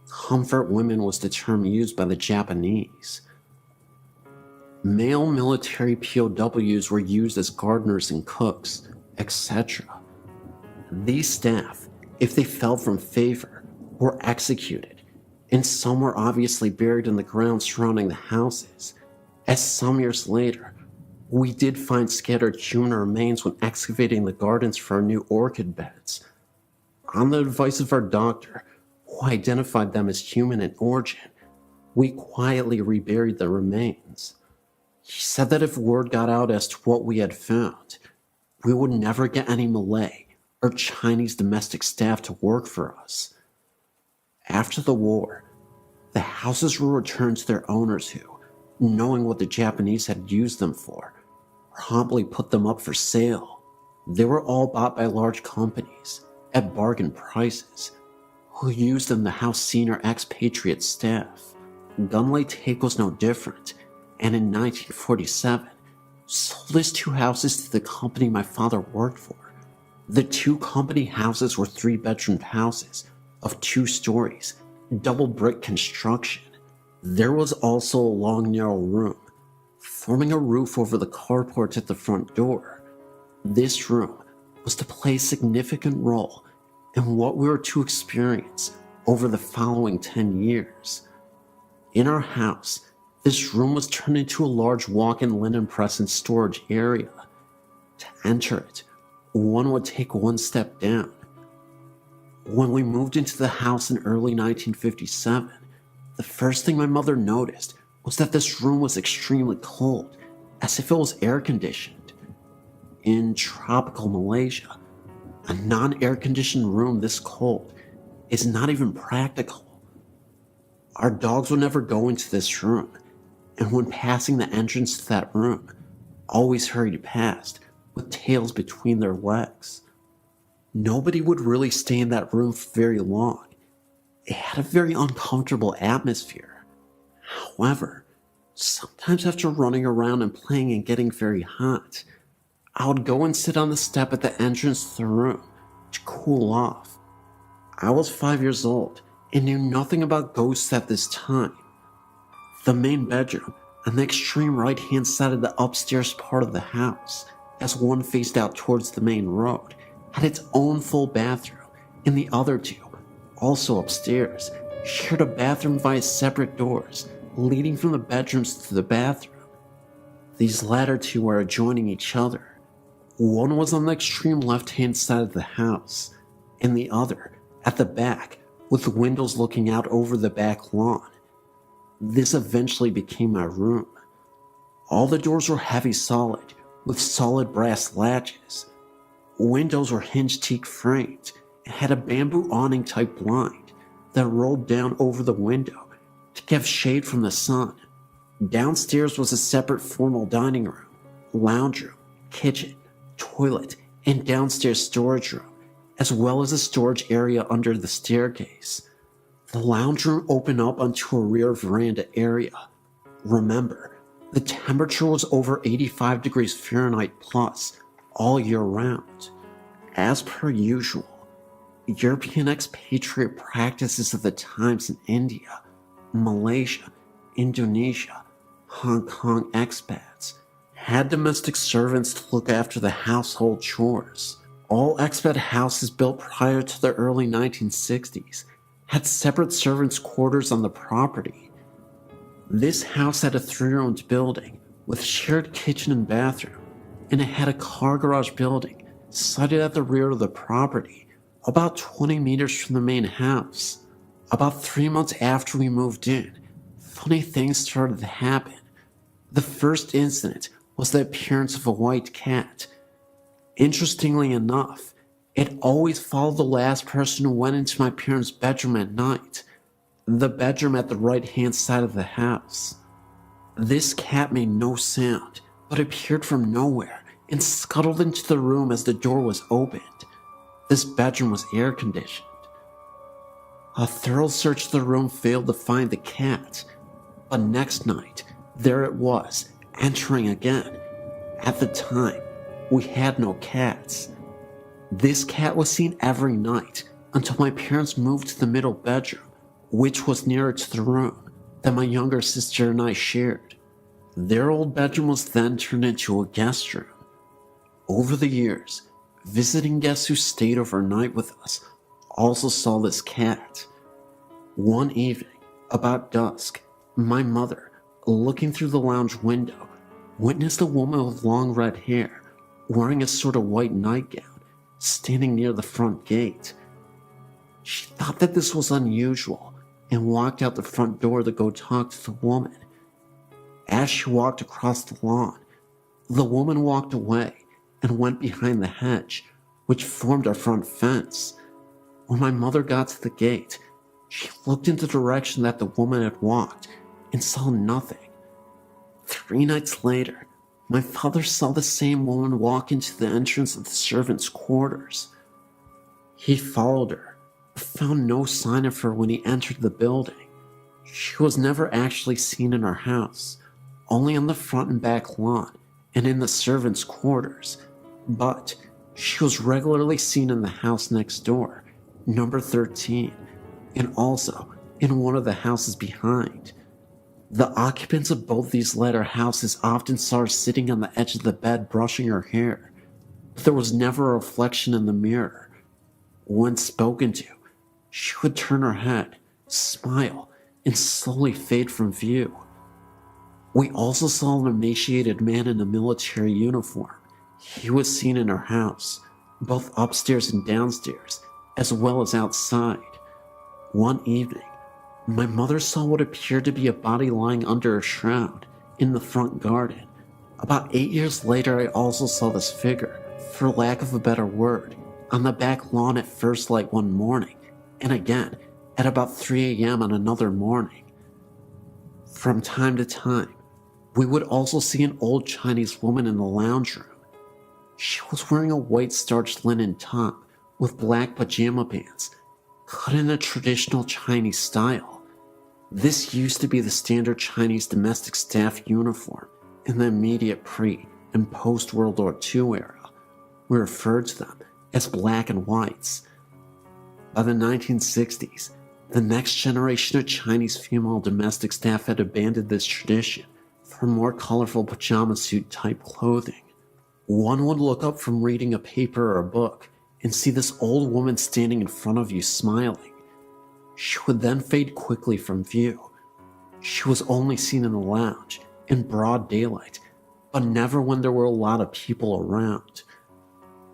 Comfort women was the term used by the Japanese. Male military POWs were used as gardeners and cooks, etc. These staff, if they fell from favor, were executed, and some were obviously buried in the ground surrounding the houses, as some years later, we did find scattered human remains when excavating the gardens for our new orchid beds. On the advice of our doctor, who identified them as human in origin, we quietly reburied the remains. He said that if word got out as to what we had found, we would never get any Malay or Chinese domestic staff to work for us. After the war, the houses were returned to their owners who, knowing what the Japanese had used them for, promptly put them up for sale. They were all bought by large companies at bargain prices, who used them to house senior expatriate staff. Gunlay Take was no different, and in 1947, sold his 2 houses to the company my father worked for. The 2 company houses were 3-bedroom houses of 2 stories, double brick construction. There was also a long narrow room, forming a roof over the carport at the front door. This room was to play a significant role in what we were to experience over the following 10 years. In our house, this room was turned into a large walk-in linen press and storage area. To enter it, one would take 1 step down. When we moved into the house in early 1957, the first thing my mother noticed was that this room was extremely cold, as if it was air-conditioned. In tropical Malaysia, a non-air-conditioned room this cold is not even practical. Our dogs would never go into this room, and when passing the entrance to that room, always hurried past with tails between their legs. Nobody would really stay in that room for very long. It had a very uncomfortable atmosphere. However, sometimes after running around and playing and getting very hot, I would go and sit on the step at the entrance to the room to cool off. I was 5 years old and knew nothing about ghosts at this time. The main bedroom, on the extreme right-hand side of the upstairs part of the house, as one faced out towards the main road, had its own full bathroom, and the other 2, also upstairs, shared a bathroom via separate doors leading from the bedrooms to the bathroom. These latter 2 were adjoining each other. One was on the extreme left-hand side of the house, and the other at the back, with windows looking out over the back lawn. This eventually became my room. All the doors were heavy solid, with solid brass latches. Windows were hinged teak framed and had a bamboo awning type blind that rolled down over the window to give shade from the sun. Downstairs was a separate formal dining room, lounge room, kitchen, toilet, and downstairs storage room, as well as a storage area under the staircase. The lounge room opened up onto a rear veranda area. Remember, the temperature was over 85 degrees Fahrenheit plus all year round. As per usual, European expatriate practices of the times in India, Malaysia, Indonesia, Hong Kong expats had domestic servants to look after the household chores. All expat houses built prior to the early 1960s had separate servants' quarters on the property. This house had a 3-roomed building with shared kitchen and bathroom, and it had a car garage building sited at the rear of the property, about 20 meters from the main house. About 3 months after we moved in, funny things started to happen. The first incident was the appearance of a white cat. Interestingly enough, it always followed the last person who went into my parents' bedroom at night, the bedroom at the right-hand side of the house. This cat made no sound, but appeared from nowhere and scuttled into the room as the door was opened. This bedroom was air-conditioned. A thorough search of the room failed to find the cat, but next night, there it was, entering again. At the time, we had no cats. This cat was seen every night until my parents moved to the middle bedroom, which was nearer to the room that my younger sister and I shared. Their old bedroom was then turned into a guest room. Over the years, visiting guests who stayed overnight with us also saw this cat. One evening, about dusk, my mother, looking through the lounge window, witnessed a woman with long red hair, wearing a sort of white nightgown, standing near the front gate. She thought that this was unusual and walked out the front door to go talk to the woman. As she walked across the lawn, the woman walked away and went behind the hedge, which formed our front fence. When my mother got to the gate, She looked in the direction that the woman had walked and saw nothing. 3 nights later, my father saw the same woman walk into the entrance of the servants' quarters. He followed her, but found no sign of her when he entered the building. She was never actually seen in our house, only on the front and back lawn and in the servants' quarters, but she was regularly seen in the house next door, number 13, and also in one of the houses behind. The occupants of both these latter houses often saw her sitting on the edge of the bed brushing her hair, but there was never a reflection in the mirror. When spoken to, she would turn her head, smile, and slowly fade from view. We also saw an emaciated man in a military uniform. He was seen in our house, both upstairs and downstairs, as well as outside. One evening, my mother saw what appeared to be a body lying under a shroud in the front garden. About 8 years later, I also saw this figure, for lack of a better word, on the back lawn at first light one morning, and again at about 3 a.m. on another morning. From time to time, we would also see an old Chinese woman in the lounge room. She was wearing a white starched linen top with black pajama pants, cut in a traditional Chinese style. This used to be the standard Chinese domestic staff uniform in the immediate pre- and post-World War II era. We referred to them as black and whites. By the 1960s, the next generation of Chinese female domestic staff had abandoned this tradition for more colorful pajama suit type clothing. One would look up from reading a paper or a book and see this old woman standing in front of you smiling. She would then fade quickly from view. She was only seen in the lounge, in broad daylight, but never when there were a lot of people around.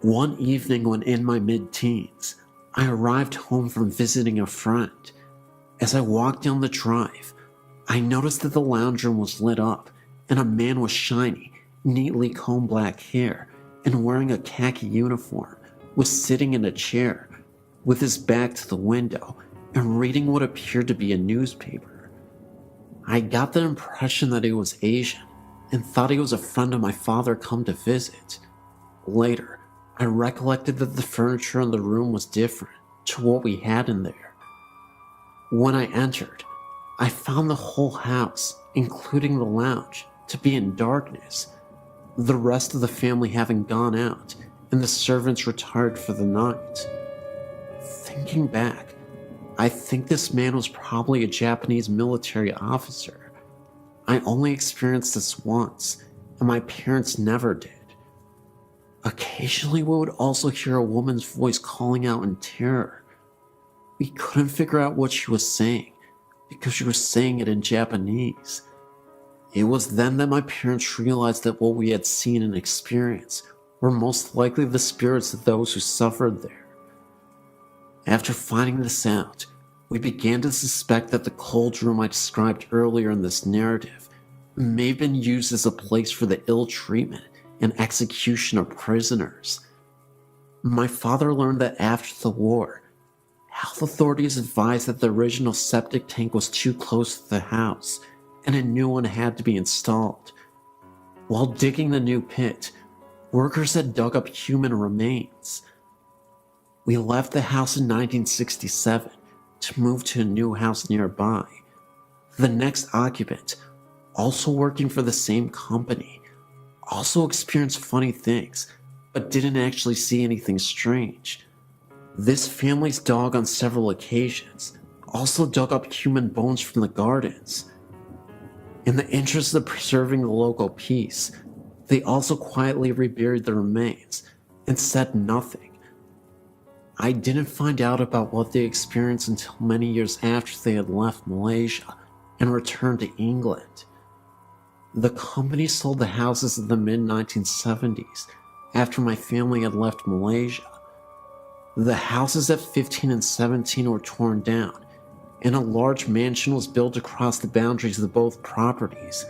One evening when in my mid-teens, I arrived home from visiting a friend. As I walked down the drive, I noticed that the lounge room was lit up and a man with shiny, neatly combed black hair and wearing a khaki uniform was sitting in a chair with his back to the window and reading what appeared to be a newspaper. I got the impression that he was Asian and thought he was a friend of my father come to visit. Later, I recollected that the furniture in the room was different to what we had in there. When I entered, I found the whole house, including the lounge, to be in darkness, the rest of the family having gone out and the servants retired for the night. Thinking back, I think this man was probably a Japanese military officer. I only experienced this once, and my parents never did. Occasionally we would also hear a woman's voice calling out in terror. We couldn't figure out what she was saying, because she was saying it in Japanese. It was then that my parents realized that what we had seen and experienced were most likely the spirits of those who suffered there. After finding this out, we began to suspect that the cold room I described earlier in this narrative may have been used as a place for the ill treatment and execution of prisoners. My father learned that after the war, health authorities advised that the original septic tank was too close to the house and a new one had to be installed. While digging the new pit, workers had dug up human remains. We left the house in 1967 to move to a new house nearby. The next occupant, also working for the same company, also experienced funny things, but didn't actually see anything strange. This family's dog on several occasions also dug up human bones from the gardens. In the interest of preserving the local peace, they also quietly reburied the remains and said nothing. I didn't find out about what they experienced until many years after they had left Malaysia and returned to England. The company sold the houses in the mid-1970s after my family had left Malaysia. The houses at 15 and 17 were torn down, and a large mansion was built across the boundaries of both properties.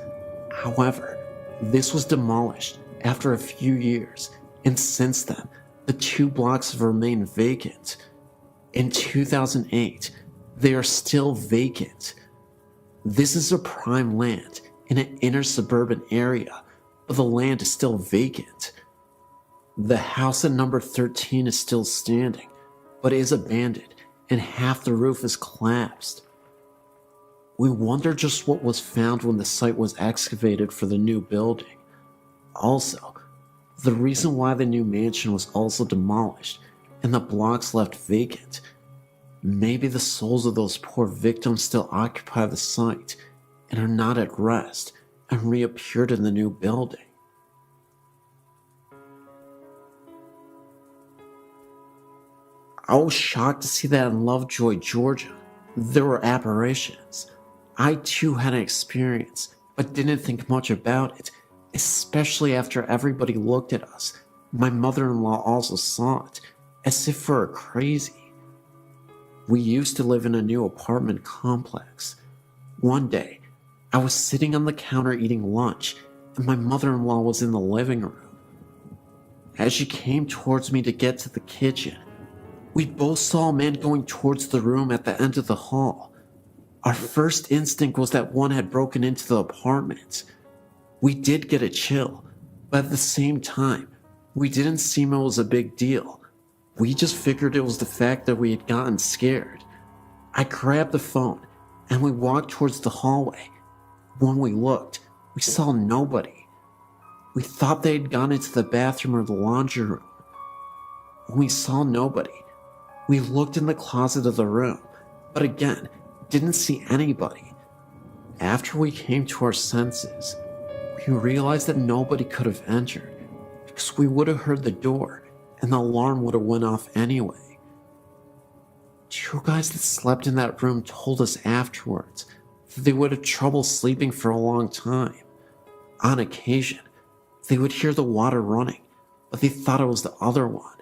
However, this was demolished after a few years, and since then, the 2 blocks have remained vacant. In 2008, They are still vacant. This is a prime land in an inner suburban area, but the land is still vacant. The house at number 13 is still standing, but is abandoned and half the roof is collapsed. We wonder just what was found when the site was excavated for the new building. Also, the reason why the new mansion was also demolished and the blocks left vacant. Maybe the souls of those poor victims still occupy the site and are not at rest and reappeared in the new building. I was shocked to see that in Lovejoy, Georgia, there were apparitions. I too had an experience, but didn't think much about it, especially after everybody looked at us. My mother-in-law also saw it, as if we were crazy. We used to live in a new apartment complex. One day, I was sitting on the counter eating lunch, and my mother-in-law was in the living room. As she came towards me to get to the kitchen, we both saw a man going towards the room at the end of the hall. Our first instinct was that one had broken into the apartment. We did get a chill, but at the same time, we didn't seem it was a big deal. We just figured it was the fact that we had gotten scared. I grabbed the phone and we walked towards the hallway. When we looked, we saw nobody. We thought they had gone into the bathroom or the laundry room. When we saw nobody, we looked in the closet of the room, but again, didn't see anybody. After we came to our senses, we realized that nobody could have entered because we would have heard the door and the alarm would have went off anyway. Two guys that slept in that room told us afterwards that they would have trouble sleeping for a long time. On occasion, they would hear the water running, but they thought it was the other one.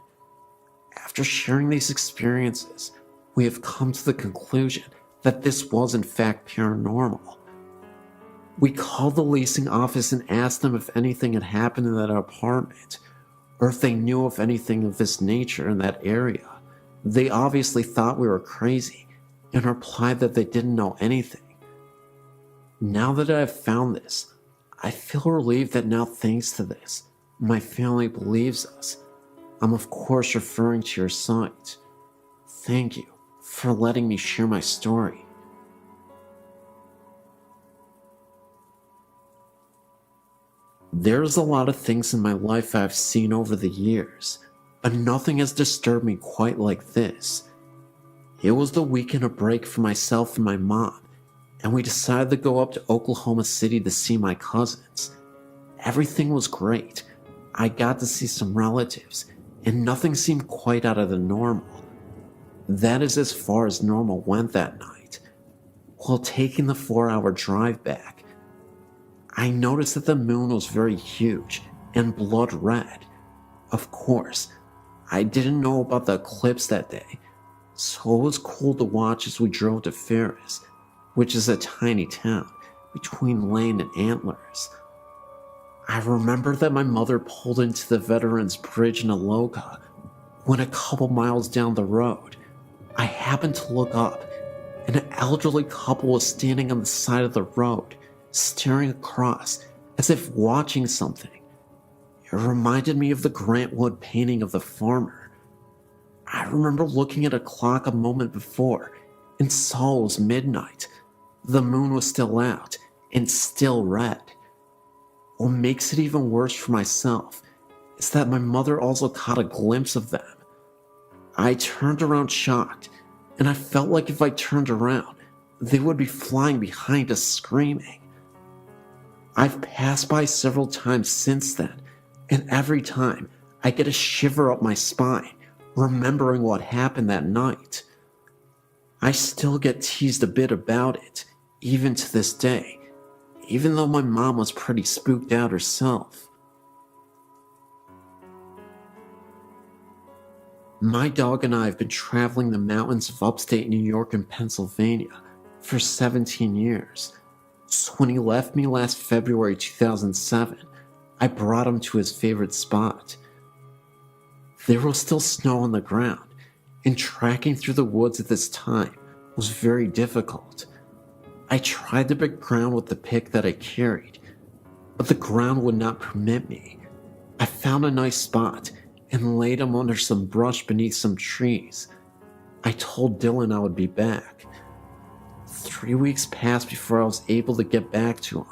After sharing these experiences, we have come to the conclusion that this was in fact paranormal. We called the leasing office and asked them if anything had happened in that apartment, or if they knew of anything of this nature in that area. They obviously thought we were crazy and replied that they didn't know anything. Now that I have found this, I feel relieved that now, thanks to this, my family believes us. I'm of course referring to your site. Thank you for letting me share my story. There's a lot of things in my life I've seen over the years, but nothing has disturbed me quite like this. It was the weekend of break for myself and my mom, and we decided to go up to Oklahoma City to see my cousins. Everything was great. I got to see some relatives, and nothing seemed quite out of the normal. That is as far as normal went that night. While taking the 4-hour drive back, I noticed that the moon was very huge and blood red. Of course, I didn't know about the eclipse that day, so it was cool to watch as we drove to Ferris, which is a tiny town between Lane and Antlers. I remember that my mother pulled into the Veterans Bridge in Aloka when a couple miles down the road, I happened to look up and an elderly couple was standing on the side of the road, staring across as if watching something. It reminded me of the Grant Wood painting of the farmer. I remember looking at a clock a moment before and saw it was midnight. The moon was still out and still red. What makes it even worse for myself is that my mother also caught a glimpse of them. I turned around shocked, and I felt like if I turned around, they would be flying behind us screaming. I've passed by several times since then, and every time I get a shiver up my spine, remembering what happened that night. I still get teased a bit about it, even to this day, even though my mom was pretty spooked out herself. My dog and I have been traveling the mountains of upstate New York and Pennsylvania for 17 years. So when he left me last February 2007, I brought him to his favorite spot. There was still snow on the ground, and tracking through the woods at this time was very difficult. I tried to break ground with the pick that I carried, but the ground would not permit me. I found a nice spot and laid him under some brush beneath some trees. I told Dylan I would be back. 3 weeks passed before I was able to get back to him.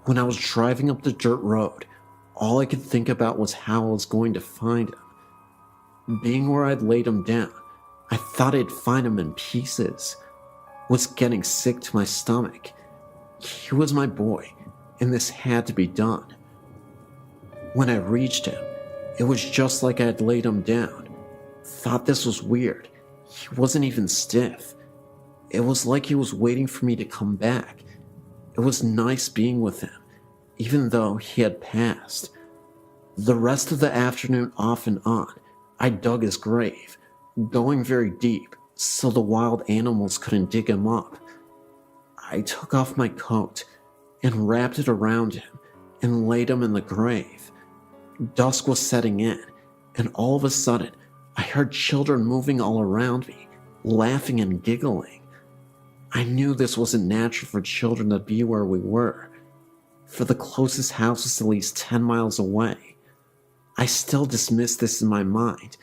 When I was driving up the dirt road, all I could think about was how I was going to find him. Being where I'd laid him down, I thought I'd find him in pieces. Was getting sick to my stomach. He was my boy, and this had to be done. When I reached him, it was just like I had laid him down. Thought this was weird. He wasn't even stiff. It was like he was waiting for me to come back. It was nice being with him, even though he had passed. The rest of the afternoon off and on, I dug his grave, going very deep so the wild animals couldn't dig him up. I took off my coat and wrapped it around him and laid him in the grave. Dusk was setting in, and all of a sudden, I heard children moving all around me, laughing and giggling. I knew this wasn't natural for children to be where we were, for the closest house was at least 10 miles away. I still dismissed this in my mind,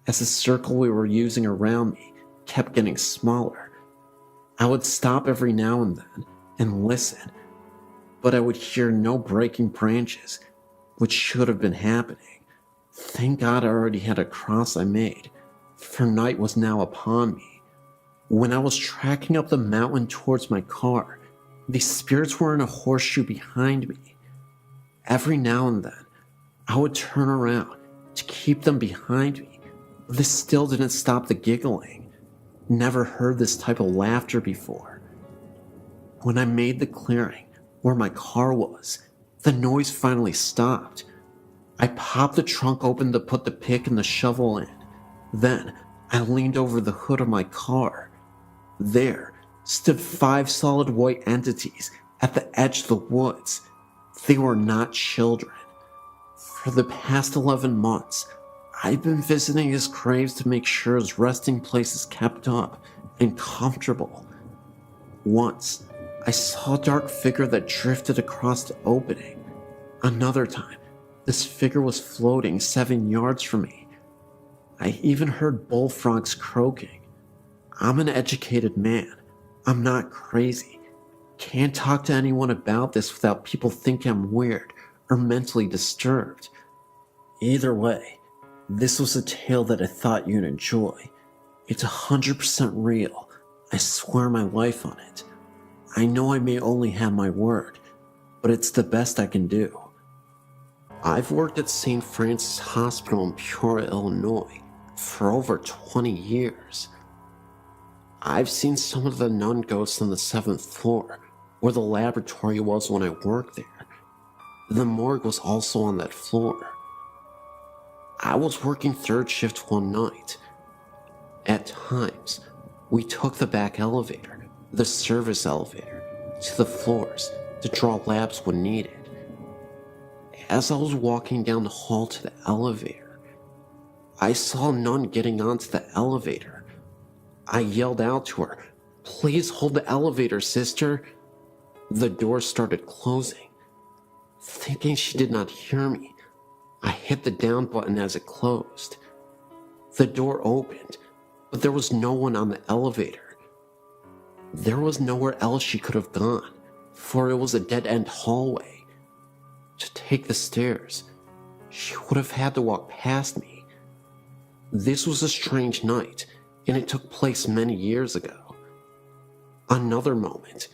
as the circle we were using around me kept getting smaller. I would stop every now and then and listen, but I would hear no breaking branches, which should have been happening. Thank God I already had a cross I made, for night was now upon me. When I was tracking up the mountain towards my car, these spirits were in a horseshoe behind me. Every now and then, I would turn around to keep them behind me, but this still didn't stop the giggling. Never heard this type of laughter before. When I made the clearing where my car was, the noise finally stopped. I popped the trunk open to put the pick and the shovel in. Then I leaned over the hood of my car. There stood 5 solid white entities at the edge of the woods. They were not children. For the past 11 months, I've been visiting his graves to make sure his resting place is kept up and comfortable. Once, I saw a dark figure that drifted across the opening. Another time, this figure was floating 7 yards from me. I even heard bullfrogs croaking. I'm an educated man. I'm not crazy. Can't talk to anyone about this without people thinking I'm weird or mentally disturbed. Either way, this was a tale that I thought you'd enjoy. It's 100% real. I swear my life on it. I know I may only have my word, but it's the best I can do. I've worked at St. Francis Hospital in Peoria, Illinois for over 20 years. I've seen some of the nun ghosts on the 7th floor, where the laboratory was when I worked there. The morgue was also on that floor. I was working 3rd shift one night. At times, we took the back elevator, the service elevator, to the floors to draw labs when needed. As I was walking down the hall to the elevator, I saw a nun getting onto the elevator. I yelled out to her, "Please hold the elevator, sister." The door started closing. Thinking she did not hear me, I hit the down button as it closed. The door opened, but there was no one on the elevator. There was nowhere else she could have gone, for it was a dead-end hallway. To take the stairs, she would have had to walk past me. This was a strange night, and it took place many years ago. Another moment,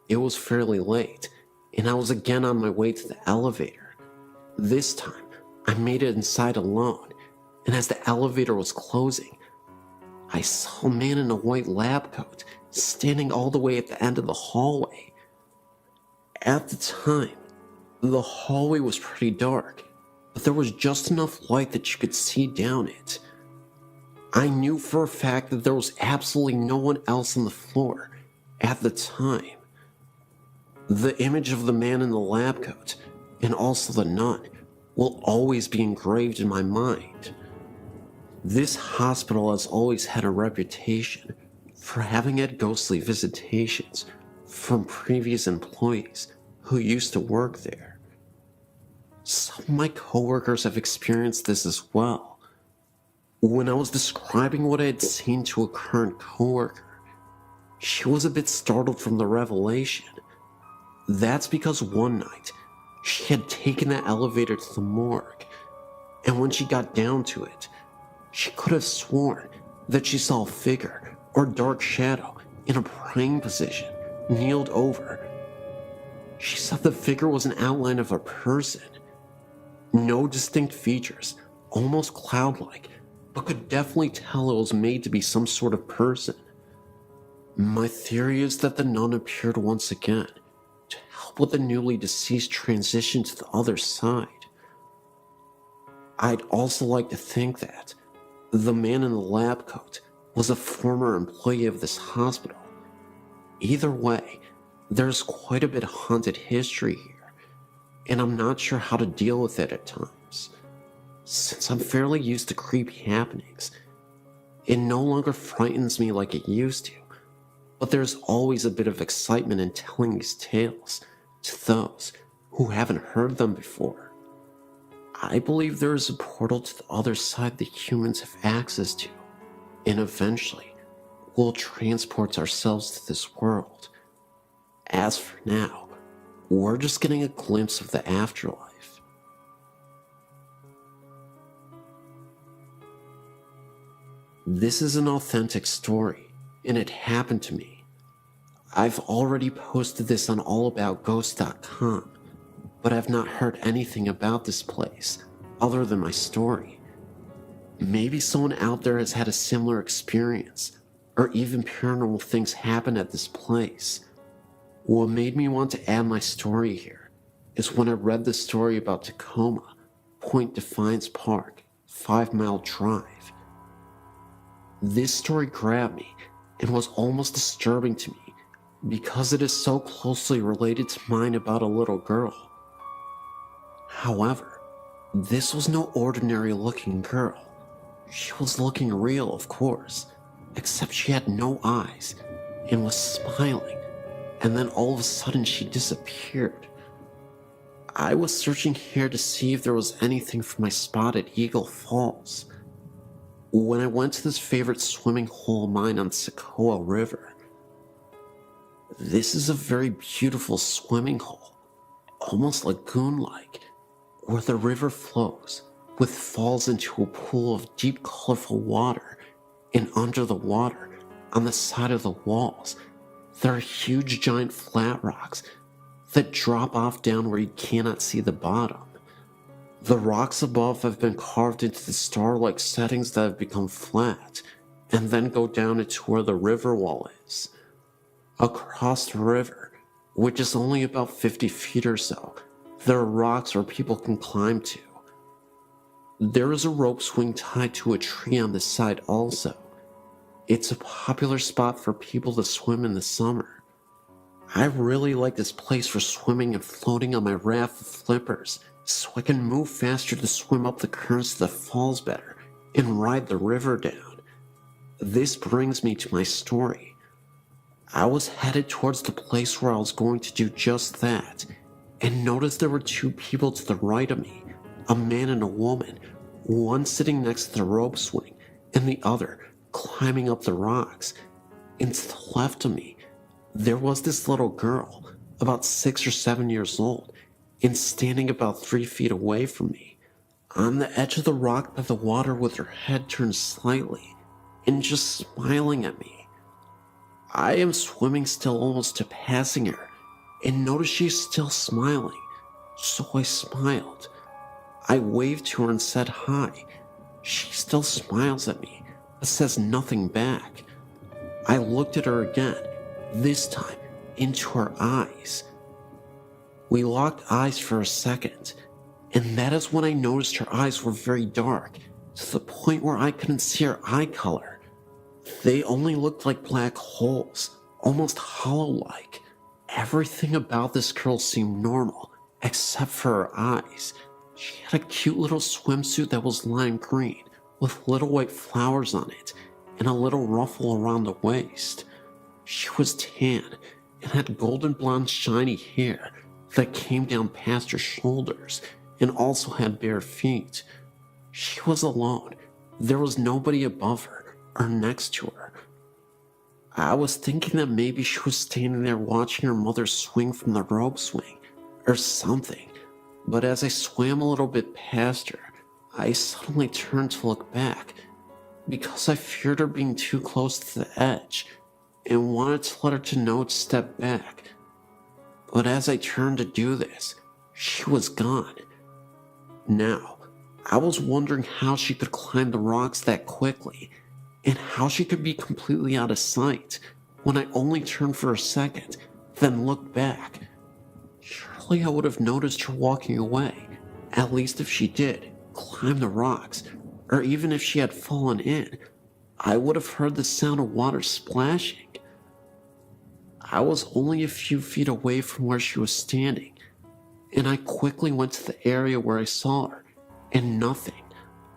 it was fairly late, and I was again on my way to the elevator. This time, I made it inside alone, and as the elevator was closing, I saw a man in a white lab coat standing all the way at the end of the hallway. At the time, the hallway was pretty dark, but there was just enough light that you could see down it. I knew for a fact that there was absolutely no one else on the floor at the time. The image of the man in the lab coat, and also the nun, will always be engraved in my mind. This hospital has always had a reputation for having had ghostly visitations from previous employees who used to work there. Some of my coworkers have experienced this as well. When I was describing what I had seen to a current coworker, she was a bit startled from the revelation. That's because one night, she had taken the elevator to the morgue, and when she got down to it, she could have sworn that she saw a figure or dark shadow in a praying position, kneeled over. She said the figure was an outline of a person. No distinct features, almost cloud-like, but could definitely tell it was made to be some sort of person. My theory is that the nun appeared once again to help with the newly deceased transition to the other side. I'd also like to think that the man in the lab coat was a former employee of this hospital. Either way, there's quite a bit of haunted history here, and I'm not sure how to deal with it at times. Since I'm fairly used to creepy happenings, it no longer frightens me like it used to, but there's always a bit of excitement in telling these tales to those who haven't heard them before. I believe there is a portal to the other side that humans have access to, and eventually we'll transport ourselves to this world. As for now, we're just getting a glimpse of the afterlife. This is an authentic story, and it happened to me. I've already posted this on allaboutghosts.com, but I've not heard anything about this place other than my story. Maybe someone out there has had a similar experience, or even paranormal things happen at this place. What made me want to add my story here is when I read the story about Tacoma, Point Defiance Park, 5 Mile Drive. This story grabbed me and was almost disturbing to me because it is so closely related to mine about a little girl. However, this was no ordinary looking girl. She was looking real, of course, except she had no eyes and was smiling, and then all of a sudden she disappeared. I was searching here to see if there was anything from my spot at Eagle Falls. When I went to this favorite swimming hole of mine on the Sequoia River, this is a very beautiful swimming hole, almost lagoon-like, where the river flows, with falls into a pool of deep colorful water, and under the water, on the side of the walls, there are huge giant flat rocks that drop off down where you cannot see the bottom. The rocks above have been carved into the star-like settings that have become flat, and then go down into where the river wall is. Across the river, which is only about 50 feet or so, there are rocks where people can climb to. There is a rope swing tied to a tree on this side also. It's a popular spot for people to swim in the summer. I really like this place for swimming and floating on my raft of flippers, so I can move faster to swim up the currents of the falls better and ride the river down. This brings me to my story. I was headed towards the place where I was going to do just that, and noticed there were two people to the right of me, a man and a woman, one sitting next to the rope swing and the other climbing up the rocks. And to the left of me, there was this little girl, about 6 or 7 years old, and standing about 3 feet away from me, on the edge of the rock by the water with her head turned slightly, and just smiling at me. I am swimming still almost to passing her, and notice she's still smiling, so I smiled. I waved to her and said hi. She still smiles at me, but says nothing back. I looked at her again, this time into her eyes. We locked eyes for a second, and that is when I noticed her eyes were very dark, to the point where I couldn't see her eye color. They only looked like black holes, almost hollow-like. Everything about this girl seemed normal, except for her eyes. She had a cute little swimsuit that was lime green, with little white flowers on it, and a little ruffle around the waist. She was tan and had golden blonde shiny hair that came down past her shoulders and also had bare feet. She was alone. There was nobody above her or next to her. I was thinking that maybe she was standing there watching her mother swing from the rope swing or something, but as I swam a little bit past her, I suddenly turned to look back because I feared her being too close to the edge and wanted to let her to know to step back. But as I turned to do this, she was gone. Now, I was wondering how she could climb the rocks that quickly, and how she could be completely out of sight when I only turned for a second, then looked back. Surely I would have noticed her walking away, at least if she did climb the rocks, or even if she had fallen in, I would have heard the sound of water splashing. I was only a few feet away from where she was standing, and I quickly went to the area where I saw her, and nothing.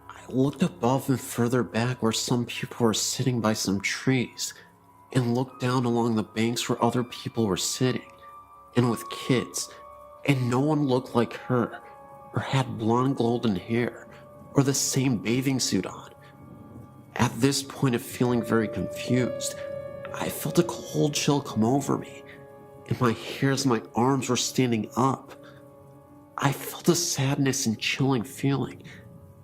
I looked above and further back where some people were sitting by some trees, and looked down along the banks where other people were sitting, and with kids, and no one looked like her, or had blonde golden hair, or the same bathing suit on. At this point of feeling very confused, I felt a cold chill come over me, and my hairs and my arms were standing up. I felt a sadness and chilling feeling,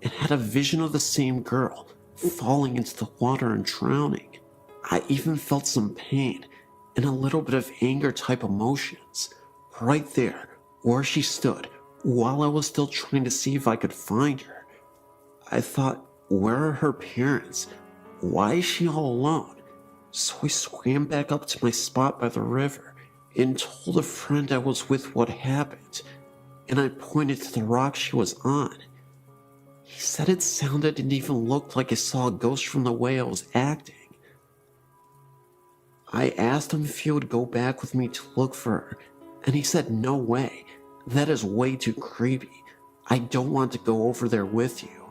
and had a vision of the same girl falling into the water and drowning. I even felt some pain and a little bit of anger type emotions right there where she stood while I was still trying to see if I could find her. I thought, where are her parents? Why is she all alone? So I swam back up to my spot by the river and told a friend I was with what happened, and I pointed to the rock she was on. He said it sounded and even looked like I saw a ghost from the way I was acting. I asked him if he would go back with me to look for her, and he said no way, that is way too creepy. I don't want to go over there with you.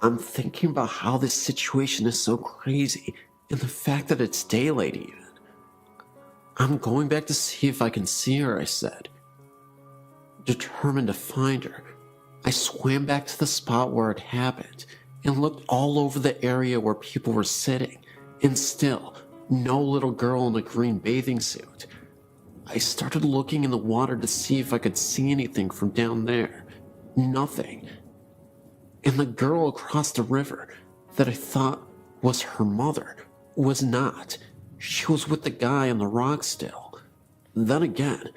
I'm thinking about how this situation is so crazy, and the fact that it's daylight even. I'm going back to see if I can see her, I said. Determined to find her, I swam back to the spot where it happened and looked all over the area where people were sitting, and still, no little girl in a green bathing suit. I started looking in the water to see if I could see anything from down there. Nothing. And the girl across the river that I thought was her mother was not. She was with the guy on the rock still. Then again,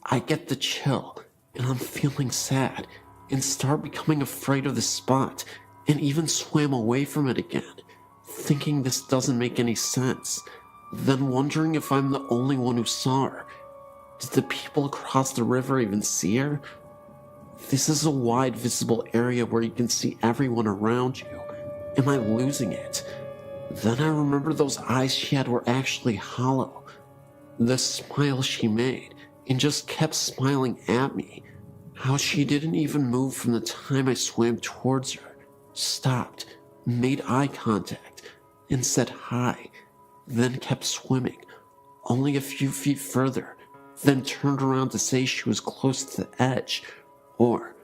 I get the chill, and I'm feeling sad, and start becoming afraid of the spot, and even swam away from it again, thinking this doesn't make any sense, then wondering if I'm the only one who saw her. Did the people across the river even see her? This is a wide visible area where you can see everyone around you. Am I losing it? Then I remember those eyes she had were actually hollow. The smile she made, and just kept smiling at me. How she didn't even move from the time I swam towards her, stopped, made eye contact, and said hi, then kept swimming, only a few feet further, then turned around to say she was close to the edge, or,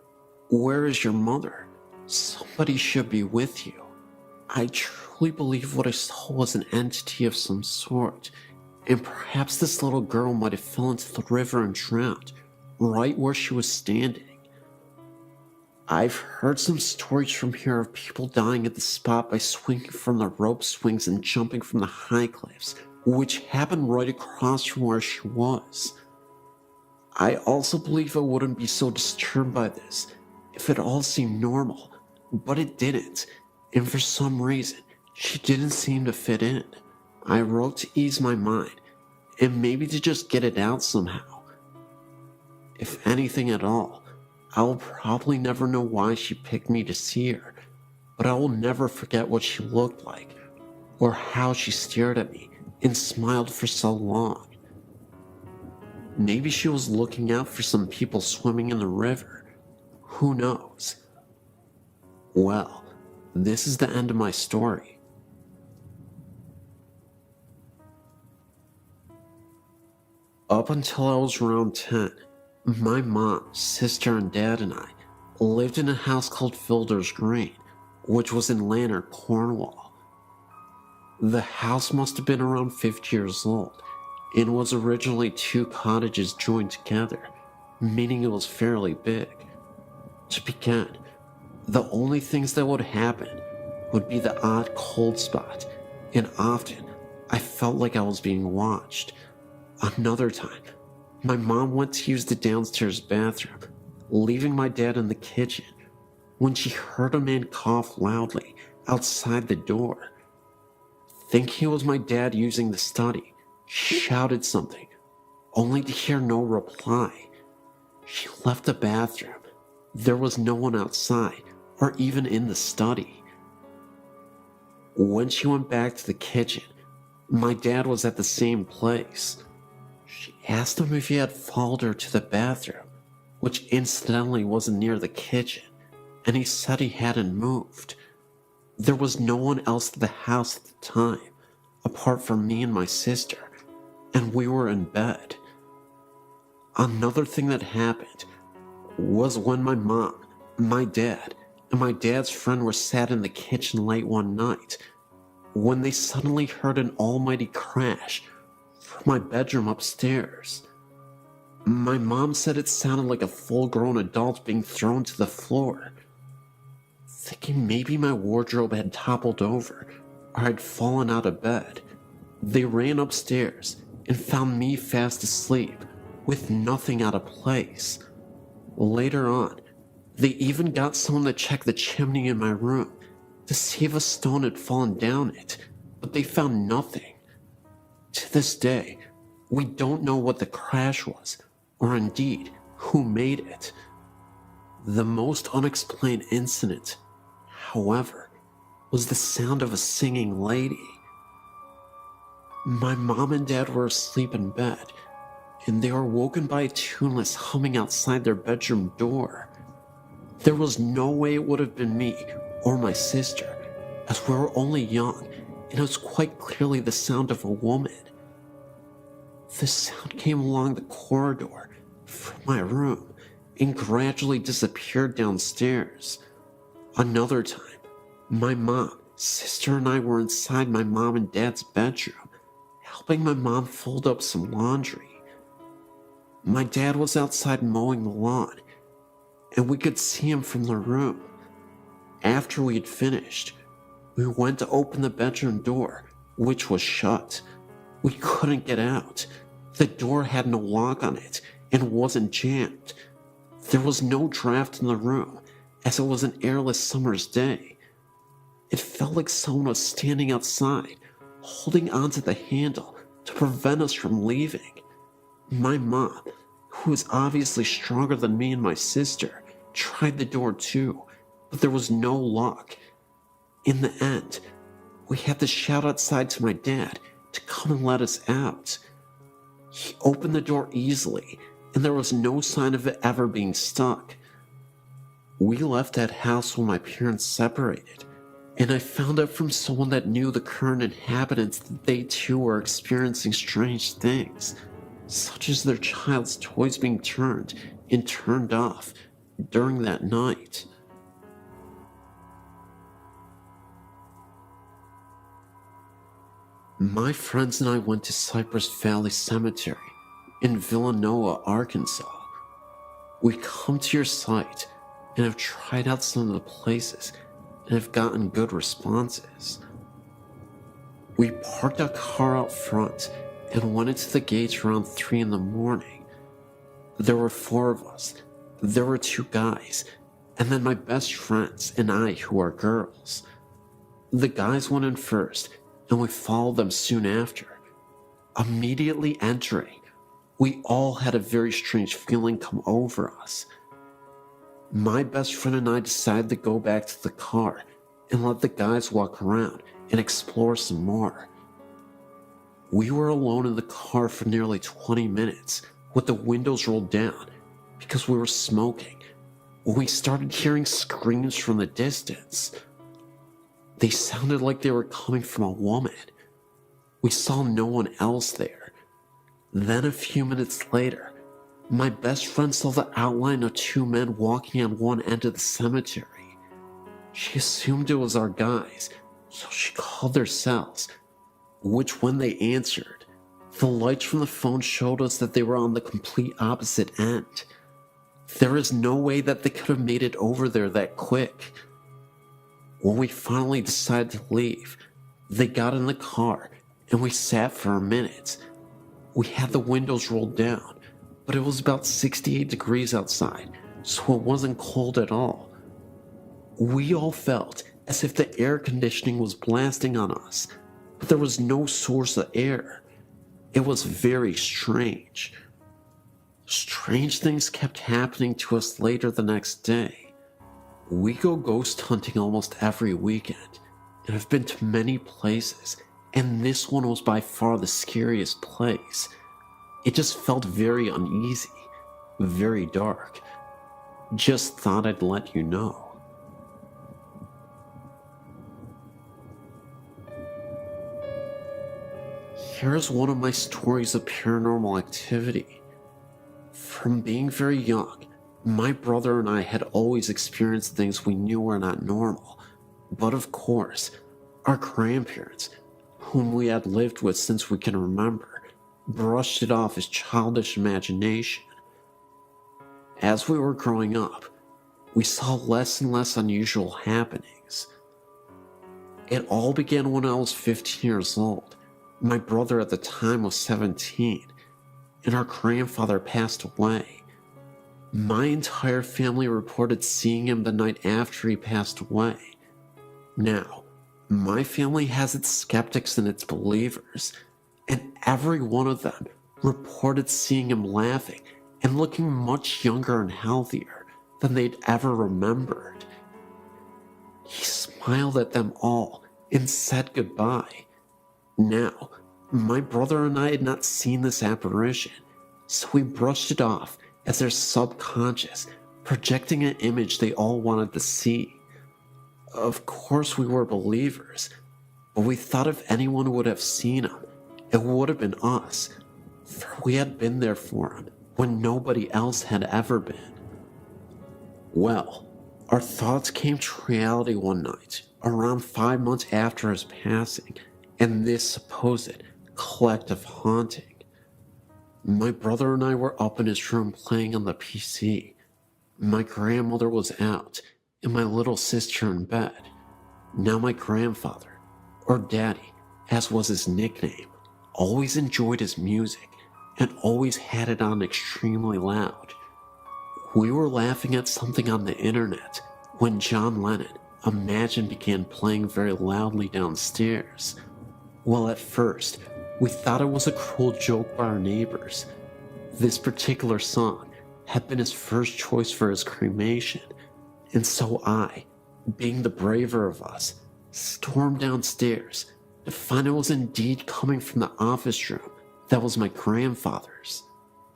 where is your mother? Somebody should be with you. I truly believe what I saw was an entity of some sort, and perhaps this little girl might have fell into the river and drowned, right where she was standing. I've heard some stories from here of people dying at the spot by swinging from the rope swings and jumping from the high cliffs, which happened right across from where she was. I also believe I wouldn't be so disturbed by this if it all seemed normal, but it didn't, and for some reason, she didn't seem to fit in. I wrote to ease my mind, and maybe to just get it out somehow. If anything at all, I will probably never know why she picked me to see her, but I will never forget what she looked like, or how she stared at me and smiled for so long. Maybe she was looking out for some people swimming in the river. Who knows? Well, this is the end of my story. Up until I was around 10, my mom, sister, and dad and I lived in a house called Fielder's Green, which was in Lanark, Cornwall. The house must have been around 50 years old and was originally 2 cottages joined together, meaning it was fairly big. To begin, the only things that would happen would be the odd cold spot, and often I felt like I was being watched. Another time, my mom went to use the downstairs bathroom, leaving my dad in the kitchen, when she heard a man cough loudly outside the door. Thinking it was my dad using the study, she shouted something, only to hear no reply. She left the bathroom. There was no one outside or even in the study. When she went back to the kitchen, my dad was at the same place. She asked him if he had followed her to the bathroom, which incidentally wasn't near the kitchen, and he said he hadn't moved. There was no one else at the house at the time, apart from me and my sister, and we were in bed. Another thing that happened was when my mom, my dad, and my dad's friend were sat in the kitchen late one night, when they suddenly heard an almighty crash from my bedroom upstairs. My mom said it sounded like a full-grown adult being thrown to the floor. Thinking maybe my wardrobe had toppled over or I'd fallen out of bed, they ran upstairs and found me fast asleep with nothing out of place. Later on, they even got someone to check the chimney in my room to see if a stone had fallen down it, but they found nothing. To this day, we don't know what the crash was, or indeed who made it. The most unexplained incident, however, was the sound of a singing lady. My mom and dad were asleep in bed, and they were woken by a tuneless humming outside their bedroom door. There was no way it would have been me or my sister, as we were only young, and it was quite clearly the sound of a woman. The sound came along the corridor from my room and gradually disappeared downstairs. Another time, my mom, sister, and I were inside my mom and dad's bedroom, helping my mom fold up some laundry. My dad was outside mowing the lawn, and we could see him from the room. After we had finished, we went to open the bedroom door, which was shut. We couldn't get out. The door had no lock on it and wasn't jammed. There was no draft in the room, as it was an airless summer's day. It felt like someone was standing outside, holding onto the handle to prevent us from leaving. My mom, who was obviously stronger than me and my sister, tried the door too, but there was no lock. In the end, we had to shout outside to my dad to come and let us out. He opened the door easily, and there was no sign of it ever being stuck. We left that house when my parents separated, and I found out from someone that knew the current inhabitants that they too were experiencing strange things, such as their child's toys being turned and turned off during that night. My friends and I went to Cypress Valley Cemetery in Villanova, Arkansas. We come to your site and have tried out some of the places and have gotten good responses. We parked our car out front and went into the gates around 3 in the morning. There were 4 of us. There were 2 guys, and then my best friends and I, who are girls. The guys went in first, and we followed them soon after. Immediately entering, we all had a very strange feeling come over us. My best friend and I decided to go back to the car and let the guys walk around and explore some more. We were alone in the car for nearly 20 minutes with the windows rolled down because we were smoking when we started hearing screams from the distance. They sounded like they were coming from a woman. We saw no one else there. Then a few minutes later, my best friend saw the outline of two men walking on one end of the cemetery. She assumed it was our guys, so she called their cells, which when they answered, the lights from the phone showed us that they were on the complete opposite end. There is no way that they could have made it over there that quick. When we finally decided to leave, they got in the car and we sat for a minute. We had the windows rolled down, but it was about 68 degrees outside, so it wasn't cold at all. We all felt as if the air conditioning was blasting on us, but there was no source of air. It was very strange. Strange things kept happening to us later the next day. We go ghost hunting almost every weekend, and have been to many places, and this one was by far the scariest place. It just felt very uneasy, very dark. Just thought I'd let you know. Here's one of my stories of paranormal activity. From being very young, my brother and I had always experienced things we knew were not normal. But of course, our grandparents, whom we had lived with since we can remember, brushed it off as childish imagination. As we were growing up, we saw less and less unusual happenings. It all began when I was 15 years old. My brother at the time was 17, and our grandfather passed away. My entire family reported seeing him the night after he passed away. Now, my family has its skeptics and its believers, and every one of them reported seeing him laughing and looking much younger and healthier than they'd ever remembered. He smiled at them all and said goodbye. Now, my brother and I had not seen this apparition, so we brushed it off as their subconscious projecting an image they all wanted to see. Of course we were believers, but we thought if anyone would have seen him, it would have been us, for we had been there for him when nobody else had ever been. Well, our thoughts came to reality one night, around 5 months after his passing, and this supposed collective haunting. My brother and I were up in his room playing on the PC. My grandmother was out, and my little sister in bed. Now my grandfather, or Daddy, as was his nickname, always enjoyed his music and always had it on extremely loud. We were laughing at something on the internet when John Lennon, Imagine, began playing very loudly downstairs. Well, at first, we thought it was a cruel joke by our neighbors. This particular song had been his first choice for his cremation, and so I, being the braver of us, stormed downstairs to find it was indeed coming from the office room that was my grandfather's.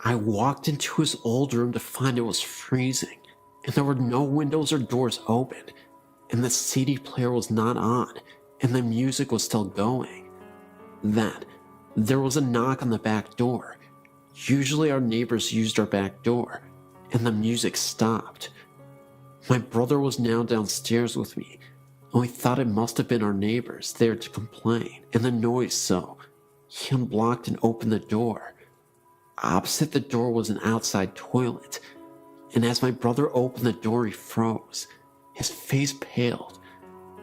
I walked into his old room to find it was freezing, and there were no windows or doors open, and the CD player was not on, and the music was still going. Then, there was a knock on the back door. Usually our neighbors used our back door, and the music stopped. My brother was now downstairs with me, and we thought it must have been our neighbors there to complain, and the noise, so he unblocked and opened the door. Opposite the door was an outside toilet, and as my brother opened the door he froze. His face paled,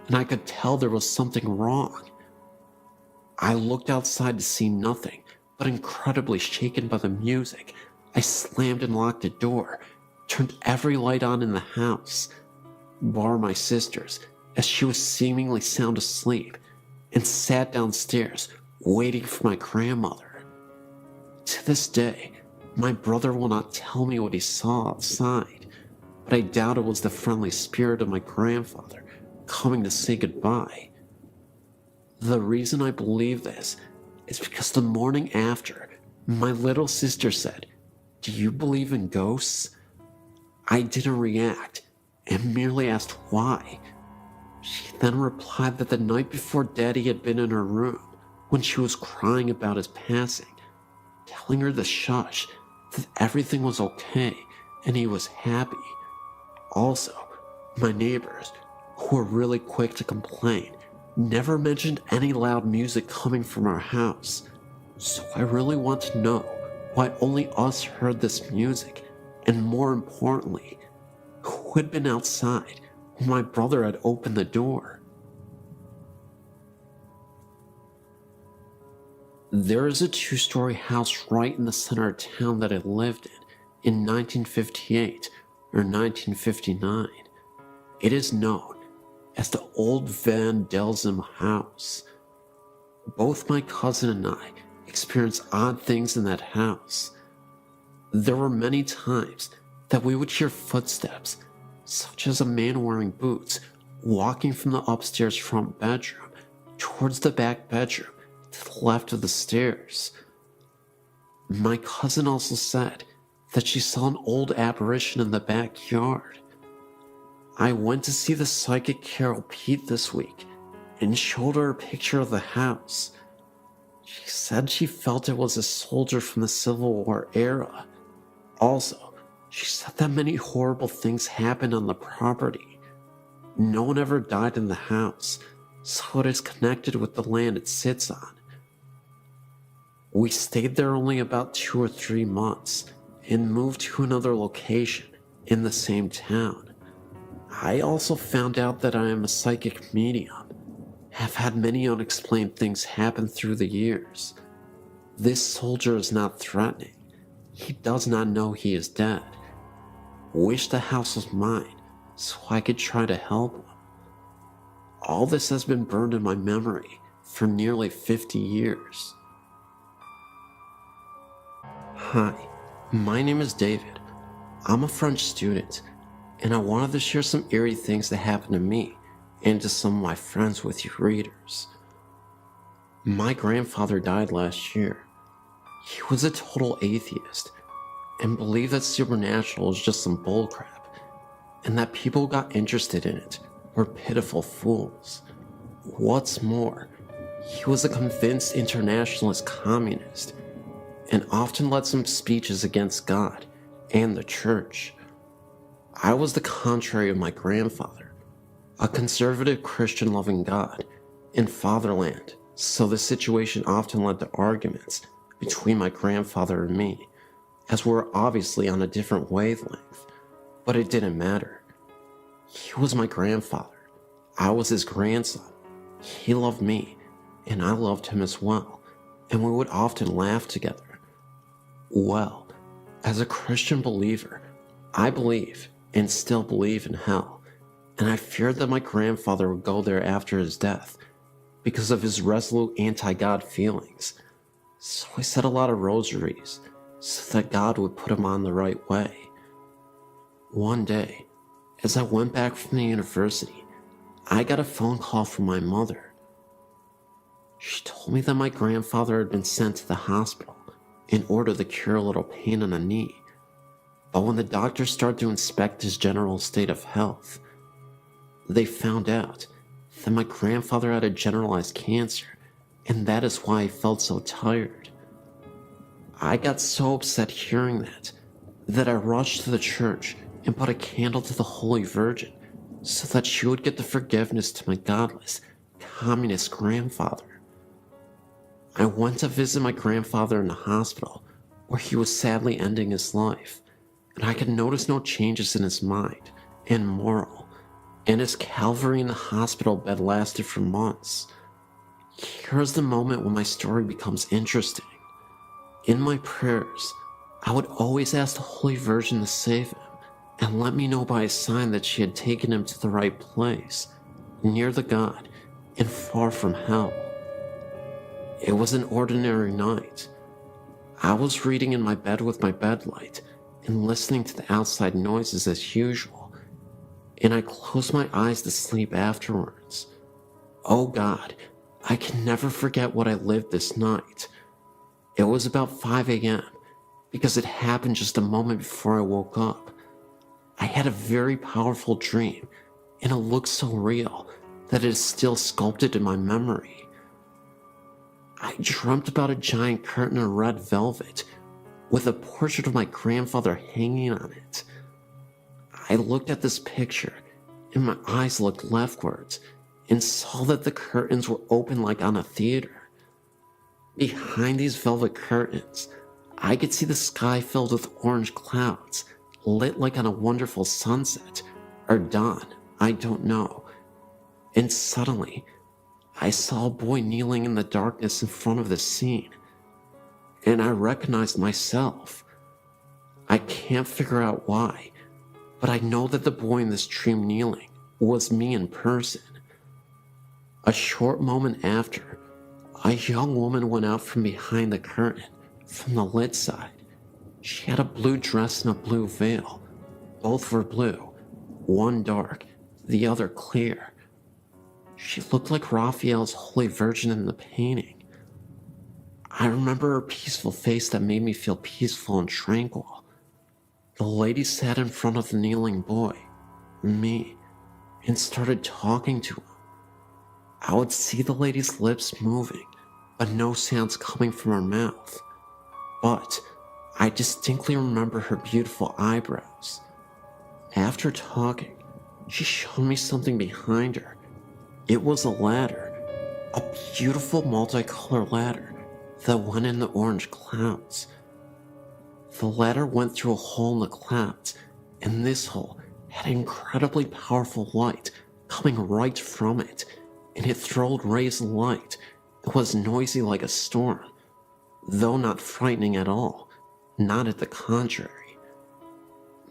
and I could tell there was something wrong. I looked outside to see nothing, but incredibly shaken by the music, I slammed and locked the door, turned every light on in the house, bar my sister's, as she was seemingly sound asleep, and sat downstairs, waiting for my grandmother. To this day, my brother will not tell me what he saw outside, but I doubt it was the friendly spirit of my grandfather coming to say goodbye. The reason I believe this is because the morning after, my little sister said, "Do you believe in ghosts?" I didn't react and merely asked why. She then replied that the night before Daddy had been in her room when she was crying about his passing. telling her to shush, that everything was okay and he was happy. Also, my neighbors, who were really quick to complain, never mentioned any loud music coming from our house. So I really want to know why only us heard this music, and more importantly, who had been outside when my brother had opened the door. There is a 2-story house right in the center of town that I lived in 1958 or 1959. It is known as the Old Van Delzum House. Both my cousin and I experienced odd things in that house. There were many times that we would hear footsteps, such as a man wearing boots walking from the upstairs front bedroom towards the back bedroom to the left of the stairs. My cousin also said that she saw an old apparition in the backyard. I went to see the psychic Carol Pete this week and showed her a picture of the house. She said she felt it was a soldier from the Civil War era. Also, she said that many horrible things happened on the property. No one ever died in the house, so it is connected with the land it sits on. We stayed there only about 2 or 3 months and moved to another location in the same town. I also found out that I am a psychic medium, have had many unexplained things happen through the years. This soldier is not threatening. He does not know he is dead. Wish the house was mine so I could try to help him. All this has been burned in my memory for nearly 50 years. Hi, my name is David. I'm a French student, and I wanted to share some eerie things that happened to me and to some of my friends with you readers. My grandfather died last year. He was a total atheist and believed that supernatural is just some bullcrap, and that people who got interested in it were pitiful fools. What's more, he was a convinced internationalist communist and often led some speeches against God and the church. I was the contrary of my grandfather, a conservative Christian loving God and fatherland, so the situation often led to arguments between my grandfather and me, as we were obviously on a different wavelength, but it didn't matter. He was my grandfather. I was his grandson. He loved me, and I loved him as well, and we would often laugh together. Well, as a Christian believer, I believe and still believe in hell, and I feared that my grandfather would go there after his death because of his resolute anti-God feelings. So I said a lot of rosaries so that God would put him on the right way. One day, as I went back from the university, I got a phone call from my mother. She told me that my grandfather had been sent to the hospital in order to cure a little pain in the knee. But when the doctors started to inspect his general state of health, they found out that my grandfather had a generalized cancer, and that is why he felt so tired. I got so upset hearing that I rushed to the church and put a candle to the Holy Virgin so that she would get the forgiveness to my godless, communist grandfather. I went to visit my grandfather in the hospital, where he was sadly ending his life, and I could notice no changes in his mind and moral, and his Calvary in the hospital bed lasted for months. Here's the moment when my story becomes interesting. In my prayers, I would always ask the Holy Virgin to save him and let me know by a sign that she had taken him to the right place, near the God and far from hell. It was an ordinary night. I was reading in my bed with my bed light and listening to the outside noises as usual, and I closed my eyes to sleep afterwards. Oh God, I can never forget what I lived this night. It was about 5 a.m. because it happened just a moment before I woke up. I had a very powerful dream, and it looked so real that it is still sculpted in my memory. I dreamt about a giant curtain of red velvet with a portrait of my grandfather hanging on it. I looked at this picture and my eyes looked leftwards and saw that the curtains were open like on a theater. Behind these velvet curtains, I could see the sky filled with orange clouds, lit like on a wonderful sunset, or dawn, I don't know. And suddenly, I saw a boy kneeling in the darkness in front of the scene, and I recognized myself. I can't figure out why, but I know that the boy in this dream kneeling was me in person. A short moment after, a young woman went out from behind the curtain, from the lit side. She had a blue dress and a blue veil. Both were blue, one dark, the other clear. She looked like Raphael's Holy Virgin in the painting. I remember her peaceful face that made me feel peaceful and tranquil. The lady sat in front of the kneeling boy, me, and started talking to him. I would see the lady's lips moving, but no sounds coming from her mouth. But I distinctly remember her beautiful eyebrows. After talking, she showed me something behind her. It was a ladder, a beautiful multicolored ladder that went in the orange clouds. The ladder went through a hole in the clouds, and this hole had incredibly powerful light coming right from it, and it throwed rays of light. It was noisy like a storm, though not frightening at all, not at the contrary.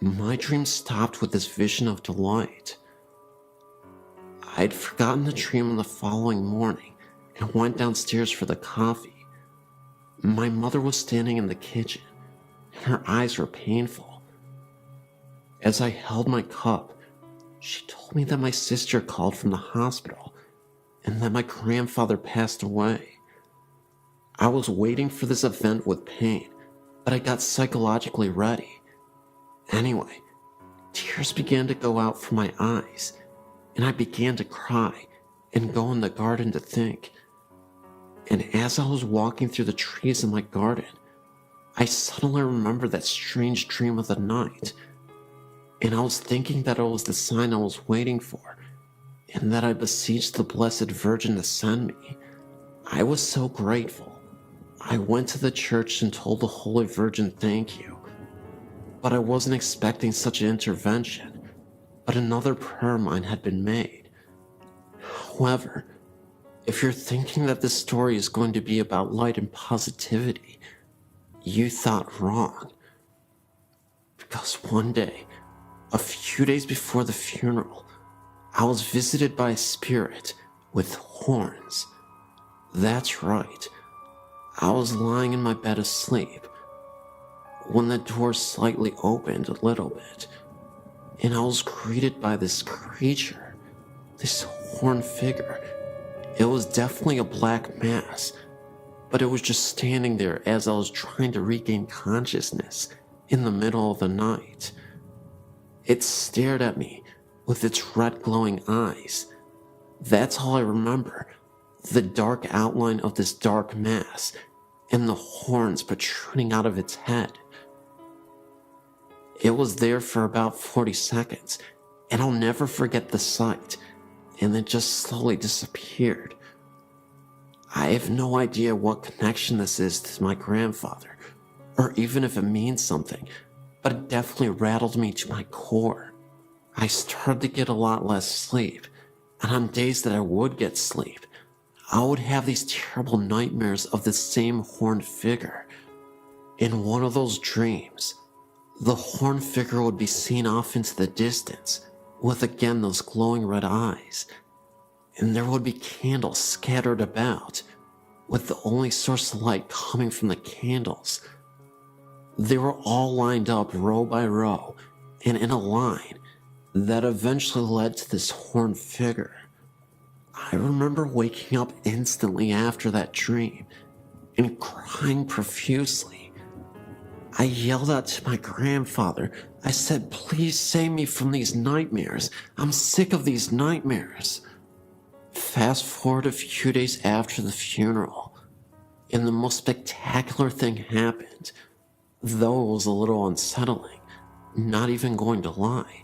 My dream stopped with this vision of delight. I'd forgotten the dream on the following morning and went downstairs for the coffee. My mother was standing in the kitchen, and her eyes were painful. As I held my cup, she told me that my sister called from the hospital and that my grandfather passed away. I was waiting for this event with pain, but I got psychologically ready. Anyway, tears began to go out from my eyes, and I began to cry and go in the garden to think. And as I was walking through the trees in my garden, I suddenly remembered that strange dream of the night, and I was thinking that it was the sign I was waiting for, and that I beseeched the Blessed Virgin to send me. I was so grateful. I went to the church and told the Holy Virgin thank you, but I wasn't expecting such an intervention, but another prayer of mine had been made. However, if you're thinking that this story is going to be about light and positivity, you thought wrong. Because one day, a few days before the funeral, I was visited by a spirit with horns. That's right. I was lying in my bed asleep when the door slightly opened a little bit, and I was greeted by this creature, this horned figure. It was definitely a black mass, but it was just standing there as I was trying to regain consciousness in the middle of the night. It stared at me with its red glowing eyes. That's all I remember, the dark outline of this dark mass and the horns protruding out of its head. It was there for about 40 seconds, and I'll never forget the sight, and then just slowly disappeared. I have no idea what connection this is to my grandfather, or even if it means something, but it definitely rattled me to my core. I started to get a lot less sleep, and on days that I would get sleep, I would have these terrible nightmares of the same horned figure. In one of those dreams, the horned figure would be seen off into the distance, with again those glowing red eyes, and there would be candles scattered about, with the only source of light coming from the candles. They were all lined up row by row, and in a line that eventually led to this horned figure. I remember waking up instantly after that dream and crying profusely. I yelled out to my grandfather. I said, "Please save me from these nightmares. I'm sick of these nightmares." Fast forward a few days after the funeral. And the most spectacular thing happened, though it was a little unsettling, not even going to lie.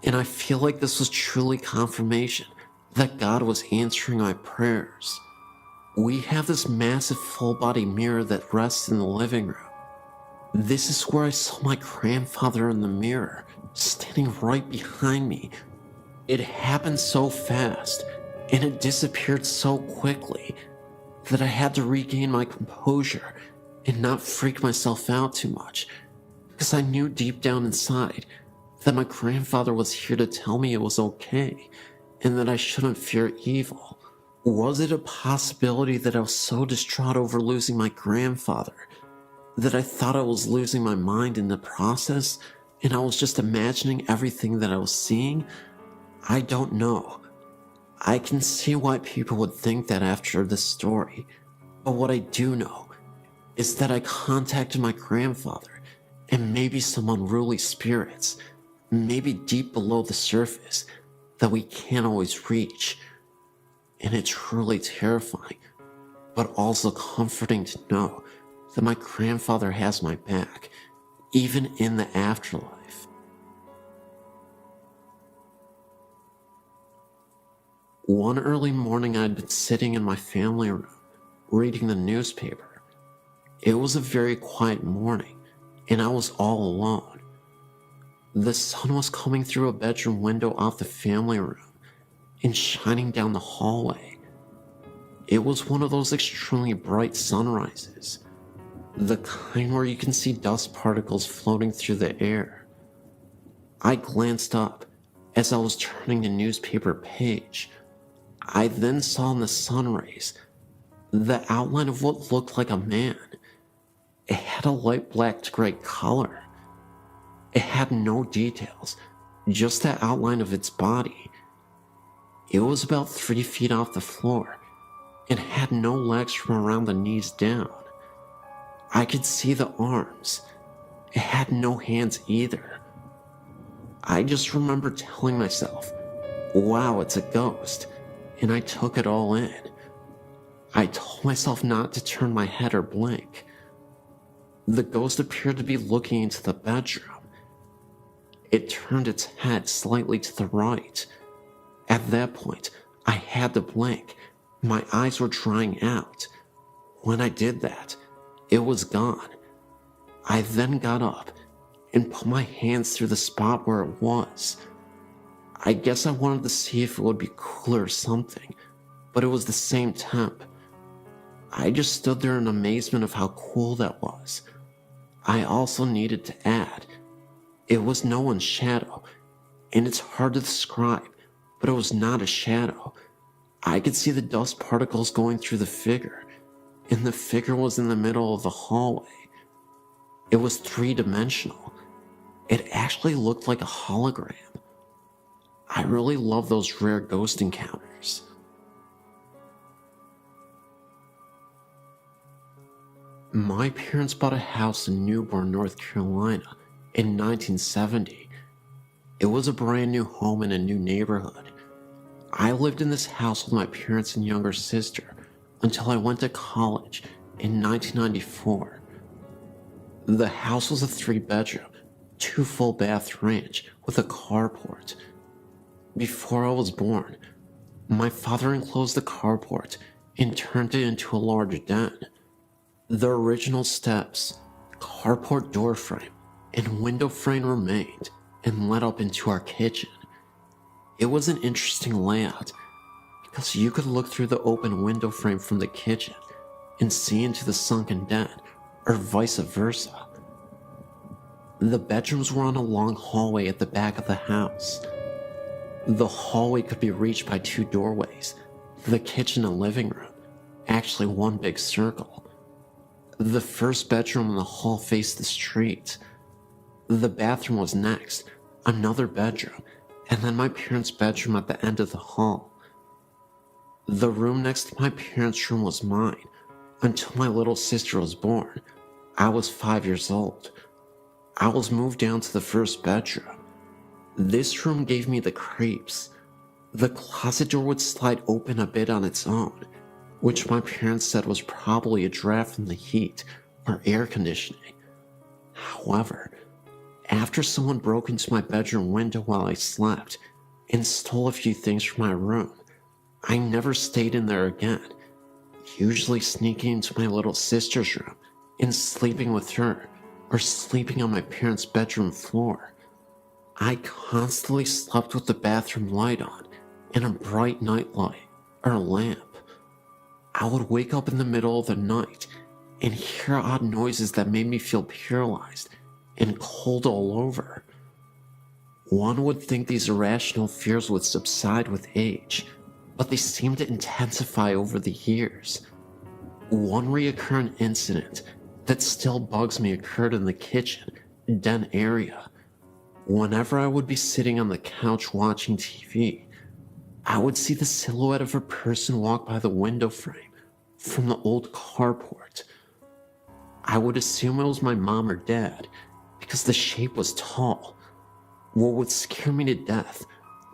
And I feel like this was truly confirmation that God was answering my prayers. We have this massive full-body mirror that rests in the living room. This is where I saw my grandfather in the mirror, standing right behind me. It happened so fast, and it disappeared so quickly, that I had to regain my composure and not freak myself out too much, because I knew deep down inside that my grandfather was here to tell me it was okay, and that I shouldn't fear evil. Was it a possibility that I was so distraught over losing my grandfather that I thought I was losing my mind in the process, and I was just imagining everything that I was seeing? I don't know. I can see why people would think that after this story, but what I do know is that I contacted my grandfather and maybe some unruly spirits, maybe deep below the surface, that we can't always reach. And it's truly terrifying, but also comforting to know that my grandfather has my back, even in the afterlife. One early morning, I'd been sitting in my family room, reading the newspaper. It was a very quiet morning, and I was all alone. The sun was coming through a bedroom window off the family room and shining down the hallway. It was one of those extremely bright sunrises, the kind where you can see dust particles floating through the air. I glanced up as I was turning the newspaper page. I then saw in the sun rays the outline of what looked like a man. It had a light black to gray color. It had no details, just the outline of its body. It was about 3 feet off the floor and had no legs from around the knees down. I could see the arms. It had no hands either. I just remember telling myself, wow, it's a ghost, and I took it all in. I told myself not to turn my head or blink. The ghost appeared to be looking into the bedroom. It turned its head slightly to the right. At that point, I had to blink. My eyes were drying out. When I did that, it was gone. I then got up and put my hands through the spot where it was. I guess I wanted to see if it would be cooler or something, but it was the same temp. I just stood there in amazement of how cool that was. I also needed to add, it was no one's shadow, and it's hard to describe, but it was not a shadow. I could see the dust particles going through the figure, and the figure was in the middle of the hallway. It was 3-dimensional. It actually looked like a hologram. I really love those rare ghost encounters. My parents bought a house in Newburgh, North Carolina in 1970. It was a brand new home in a new neighborhood. I lived in this house with my parents and younger sister until I went to college in 1994. The house was a 3-bedroom, 2 full bath ranch with a carport. Before I was born, my father enclosed the carport and turned it into a large den. The original steps, carport door frame, and window frame remained and led up into our kitchen. It was an interesting layout because you could look through the open window frame from the kitchen and see into the sunken den, or vice versa. The bedrooms were on a long hallway at the back of the house. The hallway could be reached by 2 doorways, the kitchen and living room, actually one big circle. The first bedroom in the hall faced the street. The bathroom was next, another bedroom, and then my parents' bedroom at the end of the hall. The room next to my parents' room was mine until my little sister was born. I was 5 years old. I was moved down to the first bedroom. This room gave me the creeps. The closet door would slide open a bit on its own, which my parents said was probably a draft from the heat or air conditioning. However, after someone broke into my bedroom window while I slept and stole a few things from my room, I never stayed in there again, usually sneaking into my little sister's room and sleeping with her or sleeping on my parents' bedroom floor. I constantly slept with the bathroom light on and a bright nightlight or lamp. I would wake up in the middle of the night and hear odd noises that made me feel paralyzed and cold all over. One would think these irrational fears would subside with age, but they seem to intensify over the years. One recurrent incident that still bugs me occurred in the kitchen, den area. Whenever I would be sitting on the couch watching TV, I would see the silhouette of a person walk by the window frame from the old carport. I would assume it was my mom or dad because the shape was tall. What would scare me to death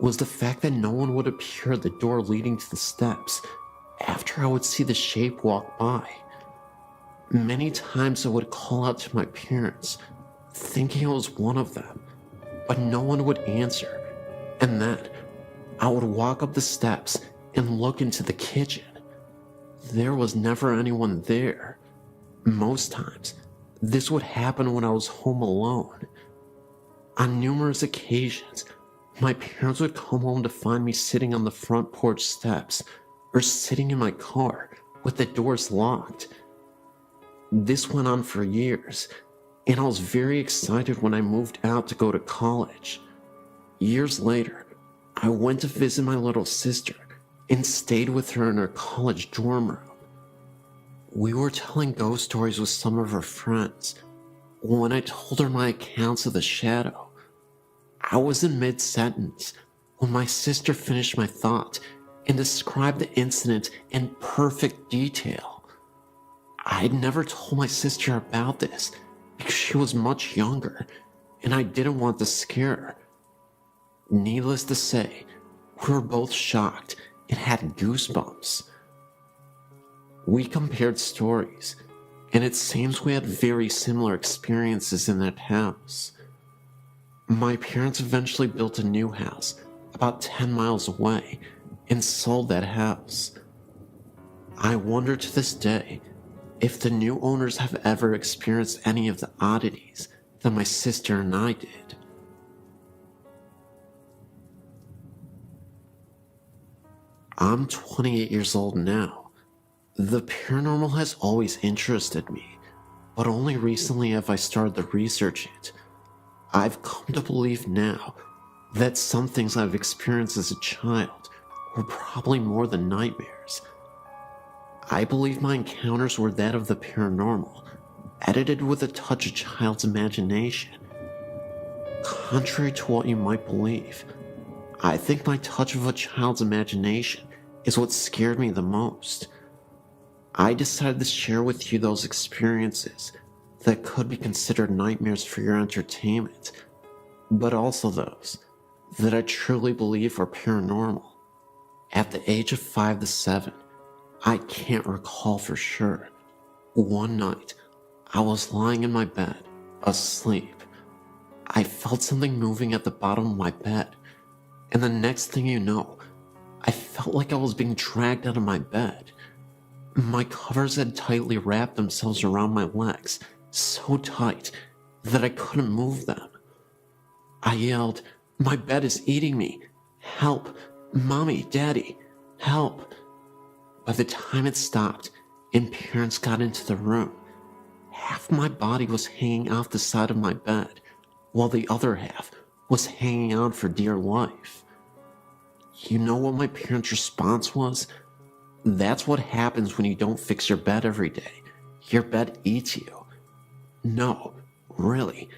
was the fact that no one would appear at the door leading to the steps after I would see the shape walk by. Many times I would call out to my parents, thinking it was one of them, but no one would answer, and then I would walk up the steps and look into the kitchen. There was never anyone there. Most times, this would happen when I was home alone. On numerous occasions, my parents would come home to find me sitting on the front porch steps or sitting in my car with the doors locked. This went on for years, and I was very excited when I moved out to go to college. Years later, I went to visit my little sister and stayed with her in her college dorm room. We were telling ghost stories with some of her friends when I told her my accounts of the shadow. I was in mid-sentence when my sister finished my thought and described the incident in perfect detail. I had never told my sister about this because she was much younger and I didn't want to scare her. Needless to say, we were both shocked and had goosebumps. We compared stories, and it seems we had very similar experiences in that house. My parents eventually built a new house about 10 miles away and sold that house. I wonder to this day if the new owners have ever experienced any of the oddities that my sister and I did. I'm 28 years old now. The paranormal has always interested me, but only recently have I started to research it. I've come to believe now that some things I've experienced as a child were probably more than nightmares. I believe my encounters were that of the paranormal, edited with a touch of child's imagination. Contrary to what you might believe, I think my touch of a child's imagination is what scared me the most. I decided to share with you those experiences that could be considered nightmares for your entertainment, but also those that I truly believe are paranormal. At the age of 5 to 7, I can't recall for sure. One night, I was lying in my bed, asleep. I felt something moving at the bottom of my bed, and the next thing you know, I felt like I was being dragged out of my bed. My covers had tightly wrapped themselves around my legs, so tight that I couldn't move them. I yelled, "My bed is eating me! Help! Mommy, Daddy, help!" By the time it stopped and parents got into the room, half my body was hanging off the side of my bed, while the other half was hanging on for dear life. You know what my parents' response was? "That's what happens when you don't fix your bed every day. Your bed eats you." No, really,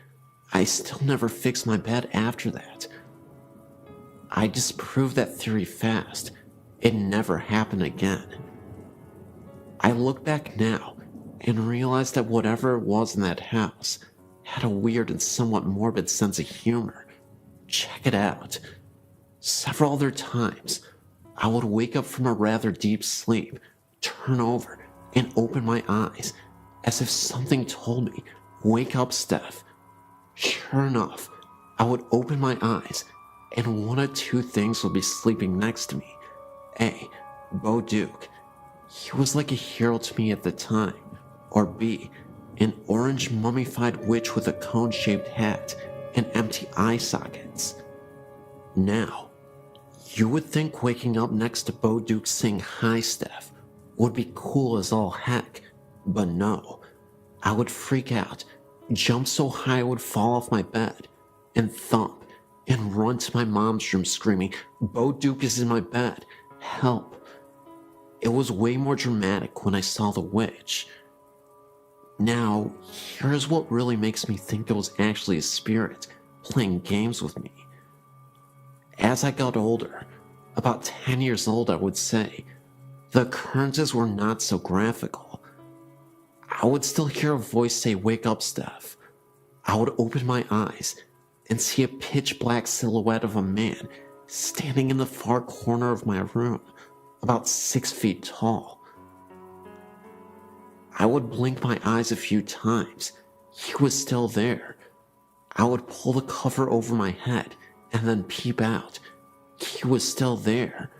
I still never fixed my bed after that. I disproved that theory fast. It never happened again. I look back now and realize that whatever it was in that house had a weird and somewhat morbid sense of humor. Check it out. Several other times, I would wake up from a rather deep sleep turn over, and open my eyes, as if something told me, "Wake up, Steph." Sure enough, I would open my eyes, and one of two things would be sleeping next to me. A. Bo Duke. He was like a hero to me at the time. Or B. An orange mummified witch with a cone-shaped hat and empty eye sockets. Now, you would think waking up next to Bo Duke saying "Hi, Steph" would be cool as all heck, but no. I would freak out, jump so high I would fall off my bed, and thump, and run to my mom's room screaming, "Bo Duke is in my bed, help." It was way more dramatic when I saw the witch. Now, here's what really makes me think it was actually a spirit playing games with me. As I got older, about 10 years old I would say, the occurrences were not so graphical. I would still hear a voice say, "Wake up, Steph." I would open my eyes and see a pitch black silhouette of a man standing in the far corner of my room, about 6 feet tall. I would blink my eyes a few times. He was still there. I would pull the cover over my head and then peep out. He was still there.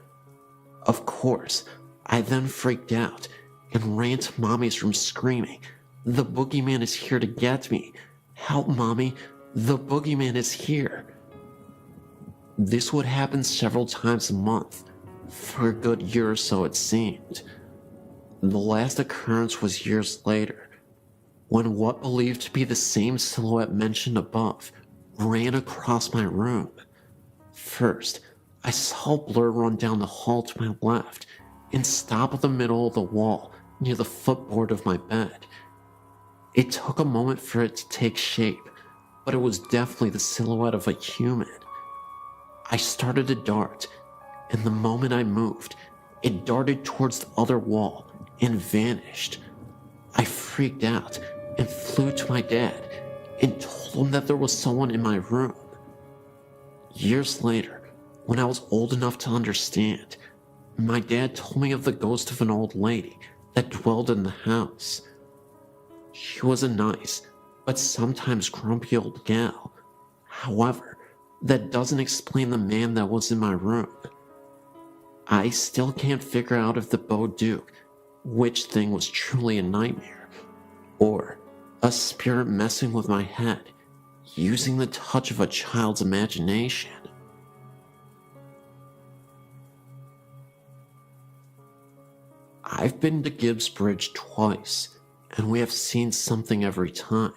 Of course, I then freaked out and ran to Mommy's room screaming, "The boogeyman is here to get me. Help, Mommy, the boogeyman is here." This would happen several times a month, for a good year or so it seemed. The last occurrence was years later, when what believed to be the same silhouette mentioned above ran across my room. First, I saw a blur run down the hall to my left and stop at the middle of the wall near the footboard of my bed. It took a moment for it to take shape, but it was definitely the silhouette of a human. I started to dart, and the moment I moved, it darted towards the other wall and vanished. I freaked out and flew to my dad and told him that there was someone in my room. Years later, when I was old enough to understand, my dad told me of the ghost of an old lady that dwelled in the house. She was a nice, but sometimes grumpy old gal. However, that doesn't explain the man that was in my room. I still can't figure out if the Bo Duke witch thing was truly a nightmare, or a spirit messing with my head, using the touch of a child's imagination. I've been to Gibbs Bridge twice, and we have seen something every time.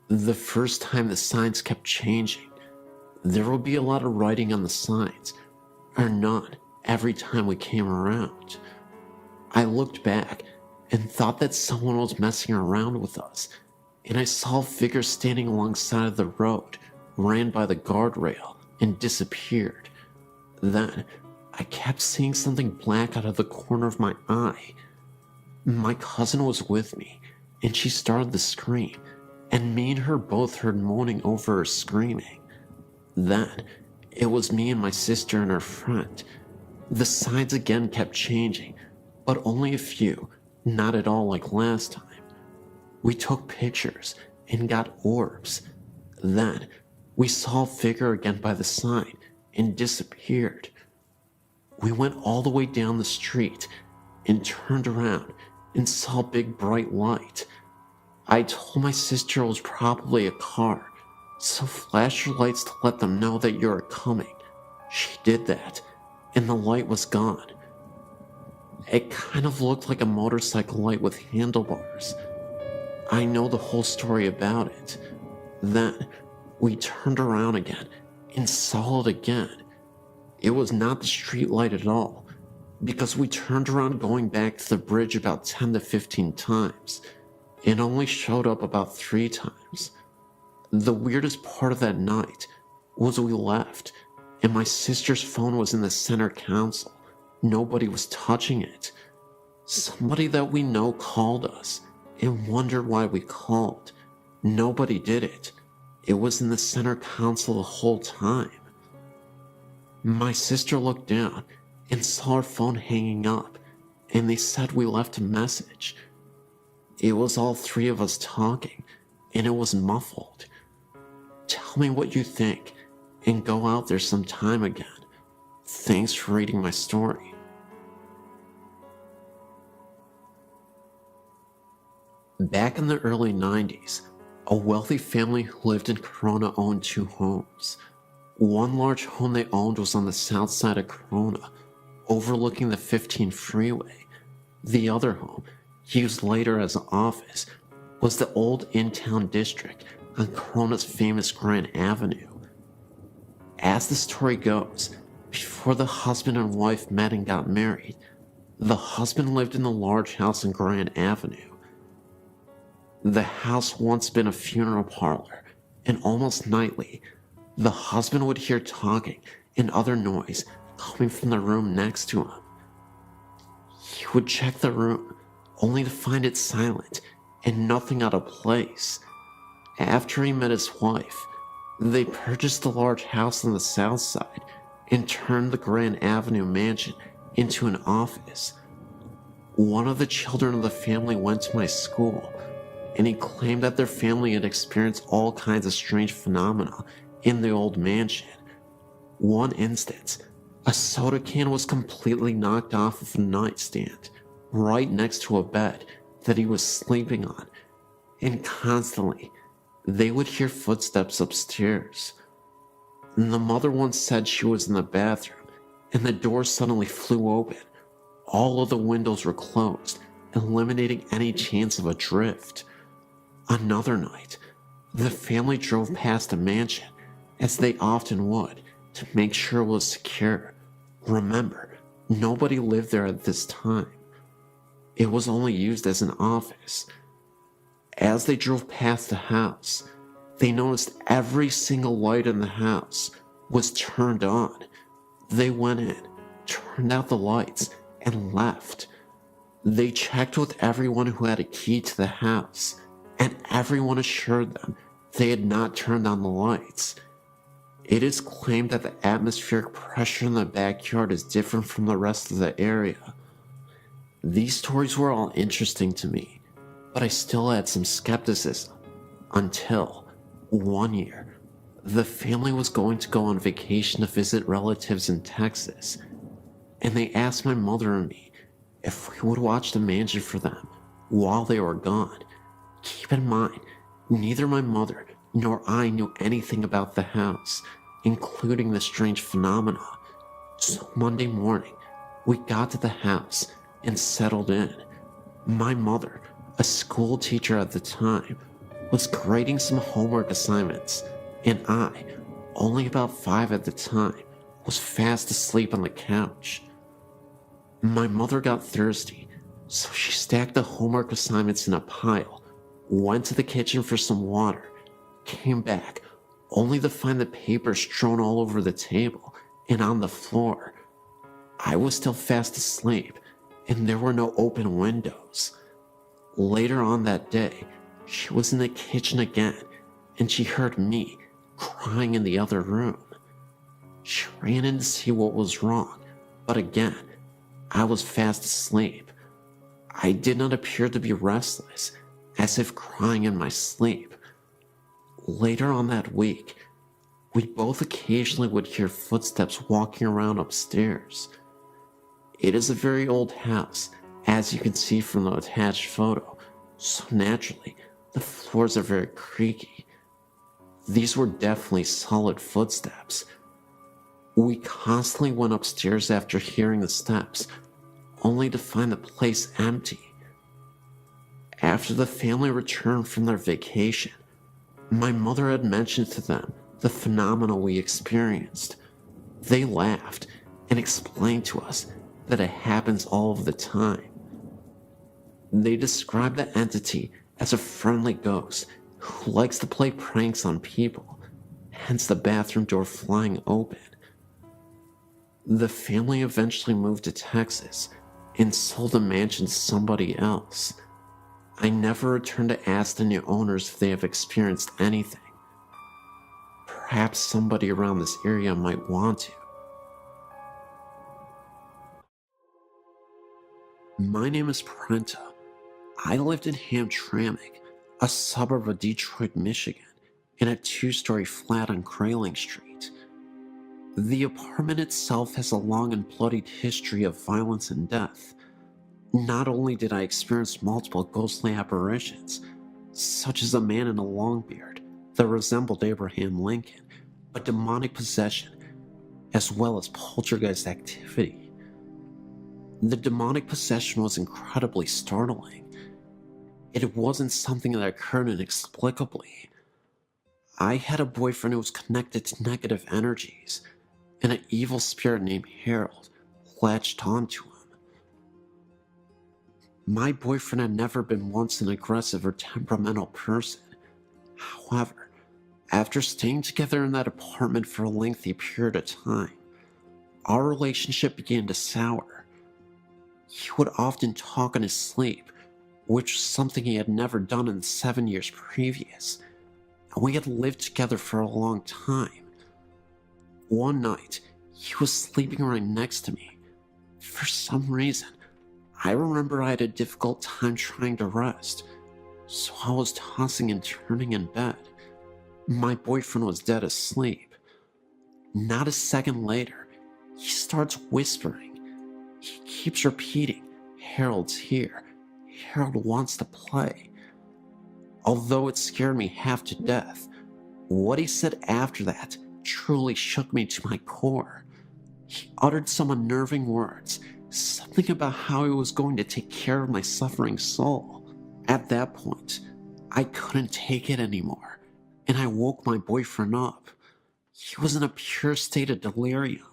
The first time the signs kept changing. There would be a lot of writing on the signs, or none, every time we came around. I looked back and thought that someone was messing around with us, and I saw a figure standing alongside of the road, ran by the guardrail, and disappeared. Then, I kept seeing something black out of the corner of my eye. My cousin was with me, and she started to scream, and me and her both heard moaning over her screaming. Then, it was me and my sister and her friend. The signs again kept changing, but only a few, not at all like last time. We took pictures and got orbs. Then, we saw a figure again by the sign and disappeared. We went all the way down the street and turned around and saw a big bright light. I told my sister it was probably a car, so flash your lights to let them know that you're coming. She did that, and the light was gone. It kind of looked like a motorcycle light with handlebars. I know the whole story about it. Then, we turned around again and saw it again. It was not the street light at all, because we turned around going back to the bridge about 10 to 15 times. It only showed up about 3 times. The weirdest part of that night was we left, and my sister's phone was in the center console. Nobody was touching it. Somebody that we know called us and wondered why we called. Nobody did it. It was in the center console the whole time. My sister looked down and saw her phone hanging up, and they said we left a message. It was all three of us talking, and it was muffled. Tell me what you think, and go out there sometime again. Thanks for reading my story. Back in the early 90s, a wealthy family who lived in Corona owned two homes. One large home they owned was on the south side of Corona, overlooking the 15 freeway. The other home, used later as an office, was the old in-town district on Corona's famous Grand Avenue. As the story goes, before the husband and wife met and got married, the husband lived in the large house on Grand Avenue. The house once been a funeral parlor, and almost nightly, the husband would hear talking and other noise coming from the room next to him. He would check the room, only to find it silent and nothing out of place. After he met his wife, they purchased the large house on the south side and turned the Grand Avenue mansion into an office. One of the children of the family went to my school, and he claimed that their family had experienced all kinds of strange phenomena in the old mansion. One instance, a soda can was completely knocked off of a nightstand right next to a bed that he was sleeping on, and constantly they would hear footsteps upstairs. And the mother once said she was in the bathroom and the door suddenly flew open. All of the windows were closed, eliminating any chance of a drift. Another night, the family drove past the mansion, as they often would, to make sure it was secure. Remember, nobody lived there at this time. It was only used as an office. As they drove past the house, they noticed every single light in the house was turned on. They went in, turned out the lights, and left. They checked with everyone who had a key to the house, and everyone assured them they had not turned on the lights. It is claimed that the atmospheric pressure in the backyard is different from the rest of the area. These stories were all interesting to me, but I still had some skepticism until one year, the family was going to go on vacation to visit relatives in Texas, and they asked my mother and me if we would watch the mansion for them while they were gone. Keep in mind, neither my mother nor I knew anything about the house, including the strange phenomena. So Monday morning, we got to the house and settled in. My mother, a school teacher at the time, was grading some homework assignments, and I, only about 5 at the time, was fast asleep on the couch. My mother got thirsty, so she stacked the homework assignments in a pile, went to the kitchen for some water, came back, only to find the paper strewn all over the table and on the floor. I was still fast asleep, and there were no open windows. Later on that day, she was in the kitchen again, and she heard me crying in the other room. She ran in to see what was wrong, but again, I was fast asleep. I did not appear to be restless, as if crying in my sleep. Later on that week, we both occasionally would hear footsteps walking around upstairs. It is a very old house, as you can see from the attached photo, so naturally, the floors are very creaky. These were definitely solid footsteps. We constantly went upstairs after hearing the steps, only to find the place empty. After the family returned from their vacation, my mother had mentioned to them the phenomena we experienced. They laughed and explained to us that it happens all of the time. They described the entity as a friendly ghost who likes to play pranks on people, hence the bathroom door flying open. The family eventually moved to Texas and sold the mansion to somebody else. I never returned to ask the new owners if they have experienced anything. Perhaps somebody around this area might want to. My name is Prenta. I lived in Hamtramck, a suburb of Detroit, Michigan, in a two-story flat on Grayling Street. The apartment itself has a long and bloodied history of violence and death. Not only did I experience multiple ghostly apparitions, such as a man in a long beard that resembled Abraham Lincoln, but demonic possession, as well as poltergeist activity. The demonic possession was incredibly startling. It wasn't something that occurred inexplicably. I had a boyfriend who was connected to negative energies, and an evil spirit named Harold latched onto him. My boyfriend had never been once an aggressive or temperamental person. However, after staying together in that apartment for a lengthy period of time, our relationship began to sour. He would often talk in his sleep, which was something he had never done in the 7 years previous, and we had lived together for a long time. One night, he was sleeping right next to me. For some reason, I remember I had a difficult time trying to rest, so I was tossing and turning in bed. My boyfriend was dead asleep. Not a second later, he starts whispering. He keeps repeating, "Harold's here. Harold wants to play." Although it scared me half to death, what he said after that truly shook me to my core. He uttered some unnerving words, something about how he was going to take care of my suffering soul. At that point, I couldn't take it anymore, and I woke my boyfriend up. He was in a pure state of delirium.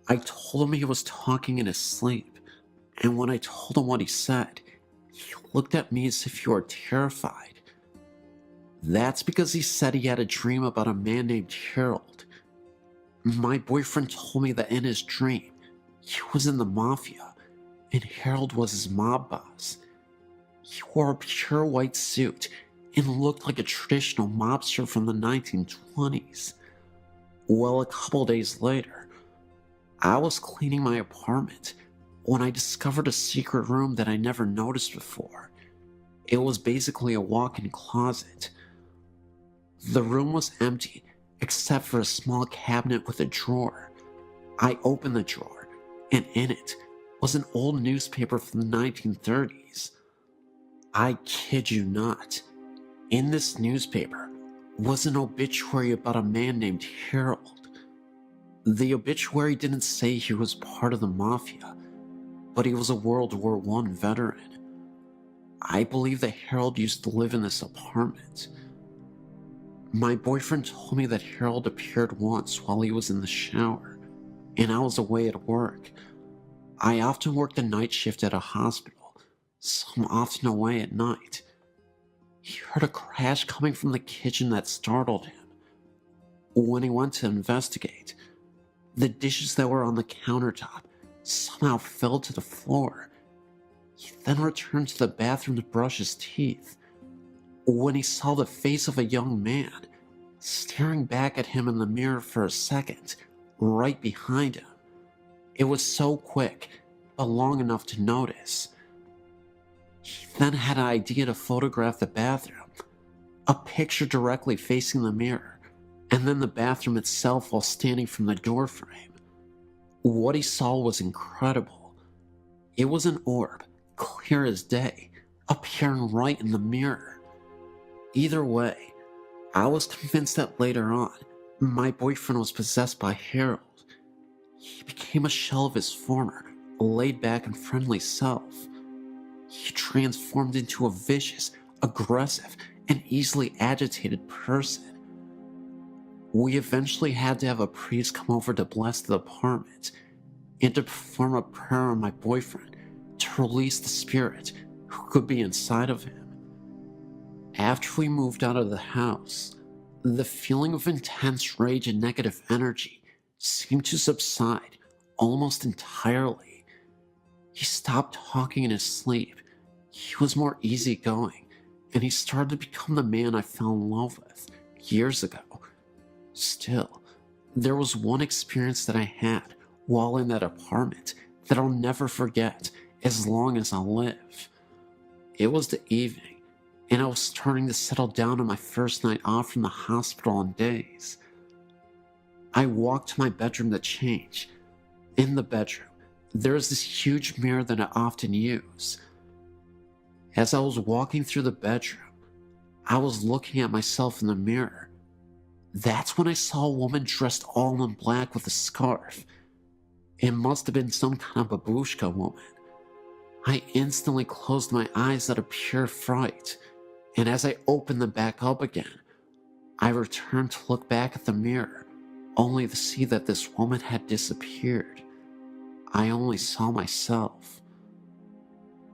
I told him he was talking in his sleep, and when I told him what he said, he looked at me as if he were terrified. That's because he said he had a dream about a man named Harold. My boyfriend told me that in his dream, he was in the mafia, and Harold was his mob boss. He wore a pure white suit and looked like a traditional mobster from the 1920s. Well, a couple days later, I was cleaning my apartment when I discovered a secret room that I never noticed before. It was basically a walk-in closet. The room was empty except for a small cabinet with a drawer. I opened the drawer, and in it was an old newspaper from the 1930s. I kid you not. In this newspaper was an obituary about a man named Harold. The obituary didn't say he was part of the mafia, but he was a World War I veteran. I believe that Harold used to live in this apartment. My boyfriend told me that Harold appeared once while he was in the shower, and I was away at work. I often worked the night shift at a hospital, so I'm often away at night. He heard a crash coming from the kitchen that startled him. When he went to investigate, the dishes that were on the countertop somehow fell to the floor. He then returned to the bathroom to brush his teeth, when he saw the face of a young man staring back at him in the mirror for a second, right behind him. It was so quick, but long enough to notice. He then had an idea to photograph the bathroom, a picture directly facing the mirror, and then the bathroom itself while standing from the doorframe. What he saw was incredible. It was an orb, clear as day, appearing right in the mirror. Either way, I was convinced that later on, my boyfriend was possessed by Harold. He became a shell of his former, laid-back and friendly self. He transformed into a vicious, aggressive, and easily agitated person. We eventually had to have a priest come over to bless the apartment, and to perform a prayer on my boyfriend to release the spirit who could be inside of him. After we moved out of the house, the feeling of intense rage and negative energy seemed to subside almost entirely. He stopped talking in his sleep. He was more easygoing, and he started to become the man I fell in love with years ago. Still, there was one experience that I had while in that apartment that I'll never forget, as long as I live. It was the evening, and I was starting to settle down on my first night off from the hospital in days. I walked to my bedroom to change. In the bedroom, there is this huge mirror that I often use. As I was walking through the bedroom, I was looking at myself in the mirror. That's when I saw a woman dressed all in black with a scarf. It must have been some kind of babushka woman. I instantly closed my eyes out of pure fright, and as I opened them back up again, I returned to look back at the mirror, only to see that this woman had disappeared. I only saw myself.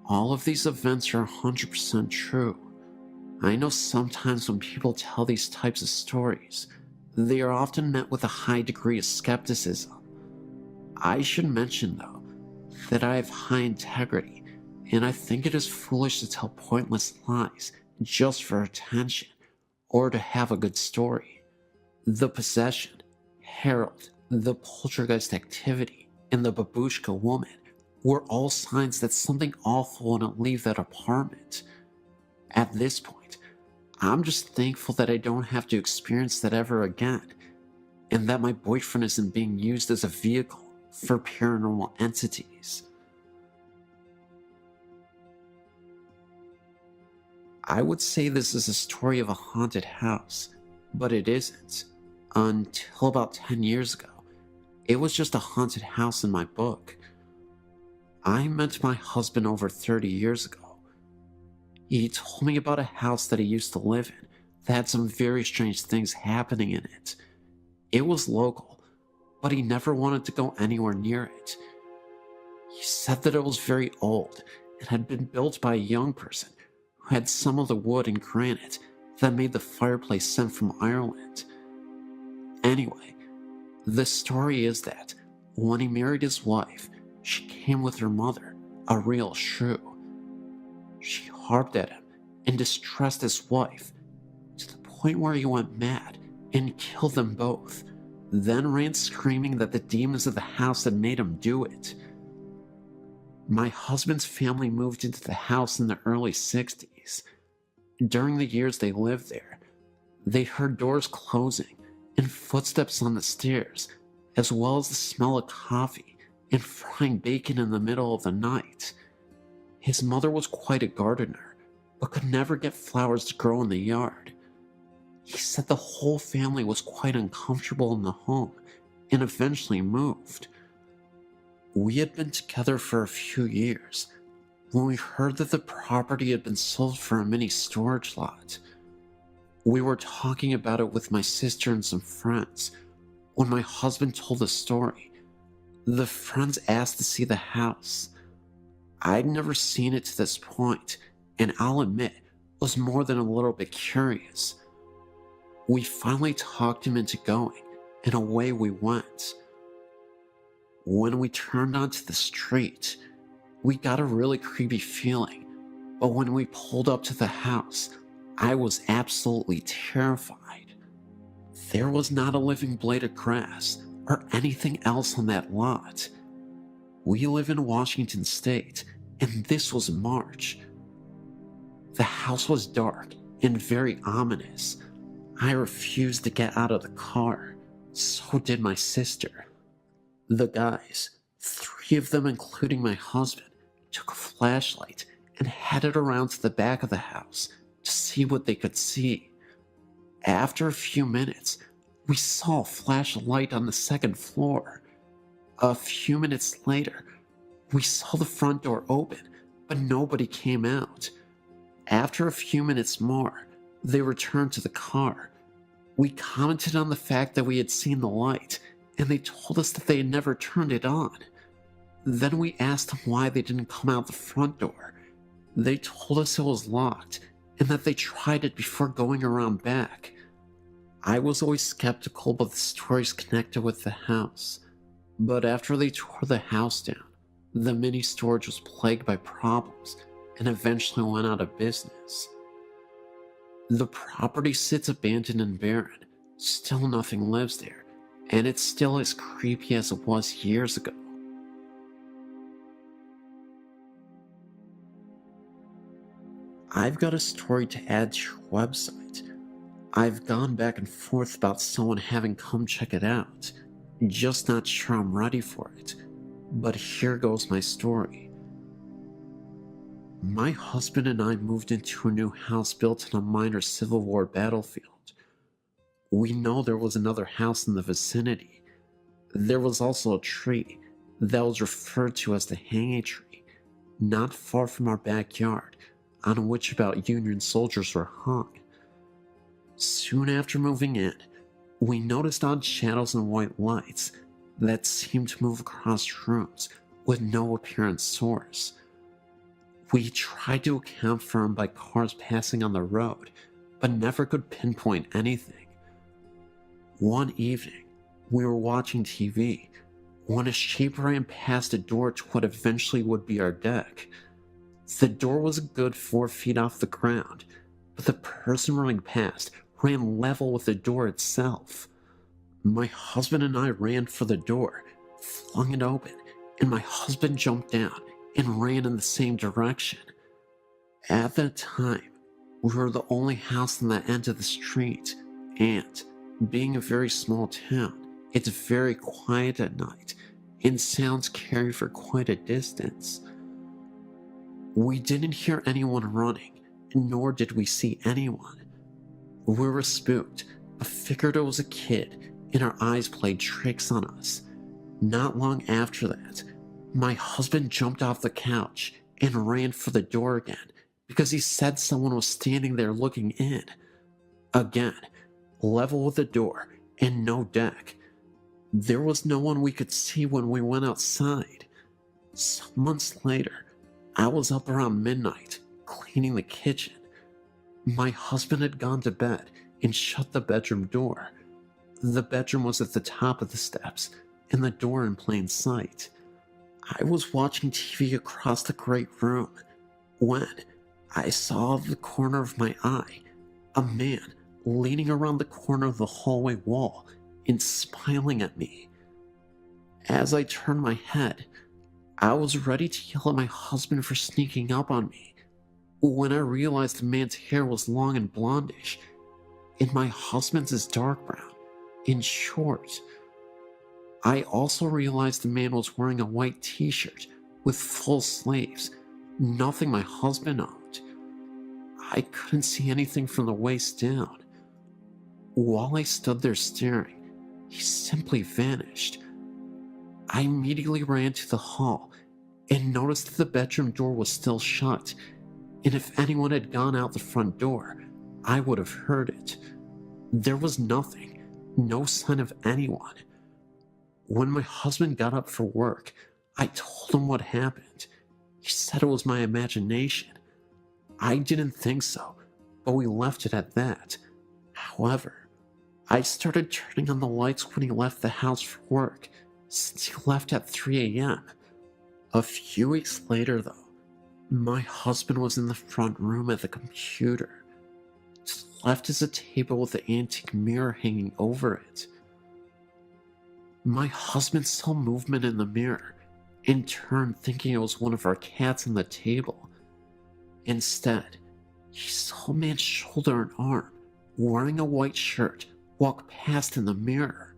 All of these events are 100% true. I know sometimes when people tell these types of stories, they are often met with a high degree of skepticism. I should mention, though, that I have high integrity, and I think it is foolish to tell pointless lies just for attention or to have a good story. The possession, herald, the poltergeist activity, and the babushka woman were all signs that something awful wouldn't leave that apartment. At this point, I'm just thankful that I don't have to experience that ever again, and that my boyfriend isn't being used as a vehicle for paranormal entities. I would say this is a story of a haunted house, but it isn't. Until about 10 years ago, it was just a haunted house in my book. I met my husband over 30 years ago. He told me about a house that he used to live in that had some very strange things happening in it. It was local, but he never wanted to go anywhere near it. He said that it was very old and had been built by a young person who had some of the wood and granite that made the fireplace sent from Ireland. Anyway, the story is that when he married his wife, she came with her mother, a real shrew. She harped at him and distressed his wife to the point where he went mad and killed them both, then ran screaming that the demons of the house had made him do it. My husband's family moved into the house in the early 60s. During the years they lived there, they heard doors closing and footsteps on the stairs, as well as the smell of coffee and frying bacon in the middle of the night. His mother was quite a gardener, but could never get flowers to grow in the yard. He said the whole family was quite uncomfortable in the home and eventually moved. We had been together for a few years when we heard that the property had been sold for a mini storage lot. We were talking about it with my sister and some friends when my husband told the story. The friends asked to see the house. I'd never seen it to this point, and I'll admit, was more than a little bit curious. We finally talked him into going, and away we went. When we turned onto the street, we got a really creepy feeling, but when we pulled up to the house, I was absolutely terrified. There was not a living blade of grass or anything else on that lot. We live in Washington State, and this was March. The house was dark and very ominous. I refused to get out of the car. So did my sister. The guys, 3 of them including my husband, took a flashlight and headed around to the back of the house to see what they could see. After a few minutes, we saw a flash of light on the 2nd floor. A few minutes later, we saw the front door open, but nobody came out. After a few minutes more, they returned to the car. We commented on the fact that we had seen the light, and they told us that they had never turned it on. Then we asked them why they didn't come out the front door. They told us it was locked, and that they tried it before going around back. I was always skeptical about the stories connected with the house, but after they tore the house down, the mini storage was plagued by problems and eventually went out of business. The property sits abandoned and barren. Still nothing lives there, and it's still as creepy as it was years ago. I've got a story to add to your website. I've gone back and forth about someone having come check it out. Just not sure I'm ready for it. But here goes my story. My husband and I moved into a new house built on a minor Civil War battlefield. We know there was another house in the vicinity. There was also a tree that was referred to as the hanging tree, not far from our backyard, on which about Union soldiers were hung. Soon after moving in, we noticed odd shadows and white lights that seemed to move across rooms with no apparent source. We tried to account for them by cars passing on the road, but never could pinpoint anything. One evening, we were watching TV when a shape ran past a door to what eventually would be our deck. The door was a good 4 feet off the ground, but the person running past ran level with the door itself. My husband and I ran for the door, flung it open, and my husband jumped down and ran in the same direction. At that time, we were the only house on that end of the street, and, being a very small town, it's very quiet at night, and sounds carry for quite a distance. We didn't hear anyone running, nor did we see anyone. We were spooked, but figured it was a kid, and our eyes played tricks on us. Not long after that, my husband jumped off the couch and ran for the door again because he said someone was standing there looking in. Again, level with the door and no deck. There was no one we could see when we went outside. Some months later, I was up around midnight cleaning the kitchen. My husband had gone to bed and shut the bedroom door. The bedroom was at the top of the steps and the door in plain sight. I was watching TV across the great room when I saw out of the corner of my eye a man leaning around the corner of the hallway wall and smiling at me. As I turned my head, I was ready to yell at my husband for sneaking up on me when I realized the man's hair was long and blondish, and my husband's is dark brown and short. I also realized the man was wearing a white t-shirt with full sleeves, nothing my husband owned. I couldn't see anything from the waist down. While I stood there staring, he simply vanished. I immediately ran to the hall and noticed that the bedroom door was still shut, and if anyone had gone out the front door, I would have heard it. There was nothing, no sign of anyone. When my husband got up for work, I told him what happened. He said it was my imagination. I didn't think so, but we left it at that. However, I started turning on the lights when he left the house for work, since he left at 3 a.m. A few weeks later, though, my husband was in the front room at the computer. To the left is a table with an antique mirror hanging over it. My husband saw movement in the mirror, in turn thinking it was one of our cats on the table. Instead, he saw a man's shoulder and arm, wearing a white shirt, walk past in the mirror.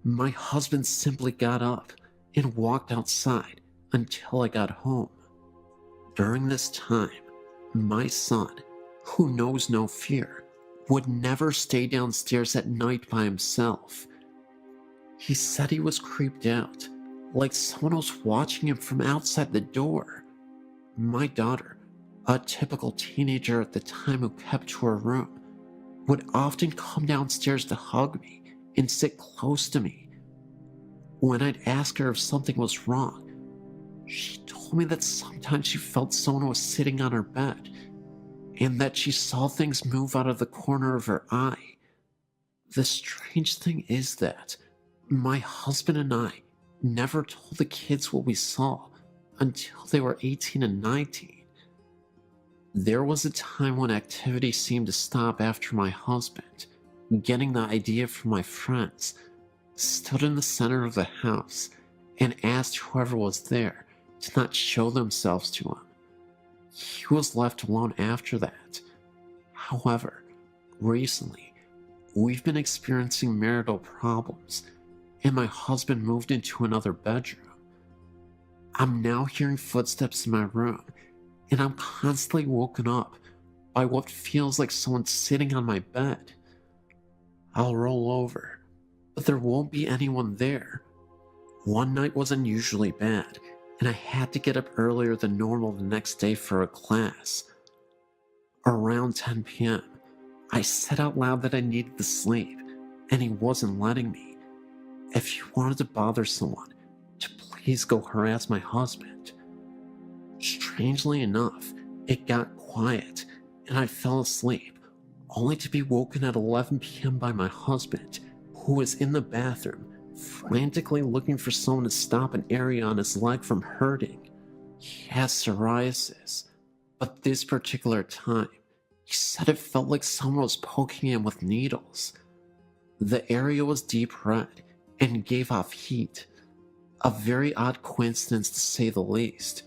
My husband simply got up and walked outside until I got home. During this time, my son, who knows no fear, would never stay downstairs at night by himself. He said he was creeped out, like someone was watching him from outside the door. My daughter, a typical teenager at the time who kept to her room, would often come downstairs to hug me and sit close to me. When I'd ask her if something was wrong, she told me that sometimes she felt someone was sitting on her bed, and that she saw things move out of the corner of her eye. The strange thing is that my husband and I never told the kids what we saw until they were 18 and 19. There was a time when activity seemed to stop after my husband, getting the idea from my friends, stood in the center of the house and asked whoever was there to not show themselves to him. He was left alone after that. However, recently, we've been experiencing marital problems, and my husband moved into another bedroom. I'm now hearing footsteps in my room, and I'm constantly woken up by what feels like someone sitting on my bed. I'll roll over, but there won't be anyone there. One night was unusually bad, and I had to get up earlier than normal the next day for a class. Around 10 p.m., I said out loud that I needed to sleep, and he wasn't letting me. If you wanted to bother someone, to please go harass my husband. Strangely enough, it got quiet, and I fell asleep, only to be woken at 11 p.m. by my husband, who was in the bathroom, frantically looking for someone to stop an area on his leg from hurting. He has psoriasis, but this particular time, he said it felt like someone was poking him with needles. The area was deep red and gave off heat. A very odd coincidence to say the least.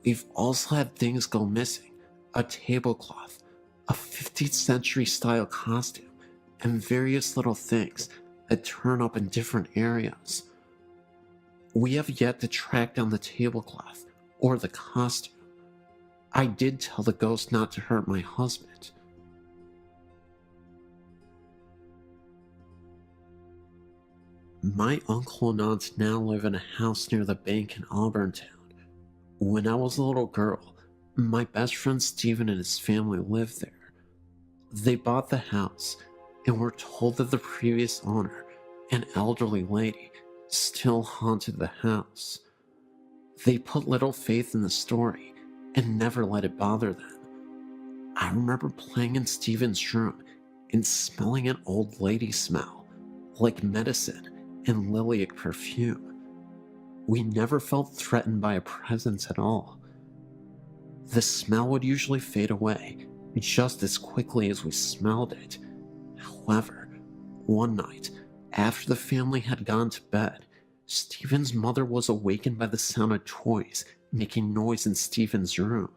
We've also had things go missing: a tablecloth, a 15th century style costume, and various little things that turn up in different areas. We have yet to track down the tablecloth or the costume. I did tell the ghost not to hurt my husband. My uncle and aunt now live in a house near the bank in Auburntown. When I was a little girl, my best friend Stephen and his family lived there. They bought the house and were told that the previous owner, an elderly lady, still haunted the house. They put little faith in the story and never let it bother them. I remember playing in Stephen's room and smelling an old lady smell, like medicine and lilac perfume. We never felt threatened by a presence at all. The smell would usually fade away just as quickly as we smelled it. However, one night, after the family had gone to bed, Stephen's mother was awakened by the sound of toys making noise in Stephen's room.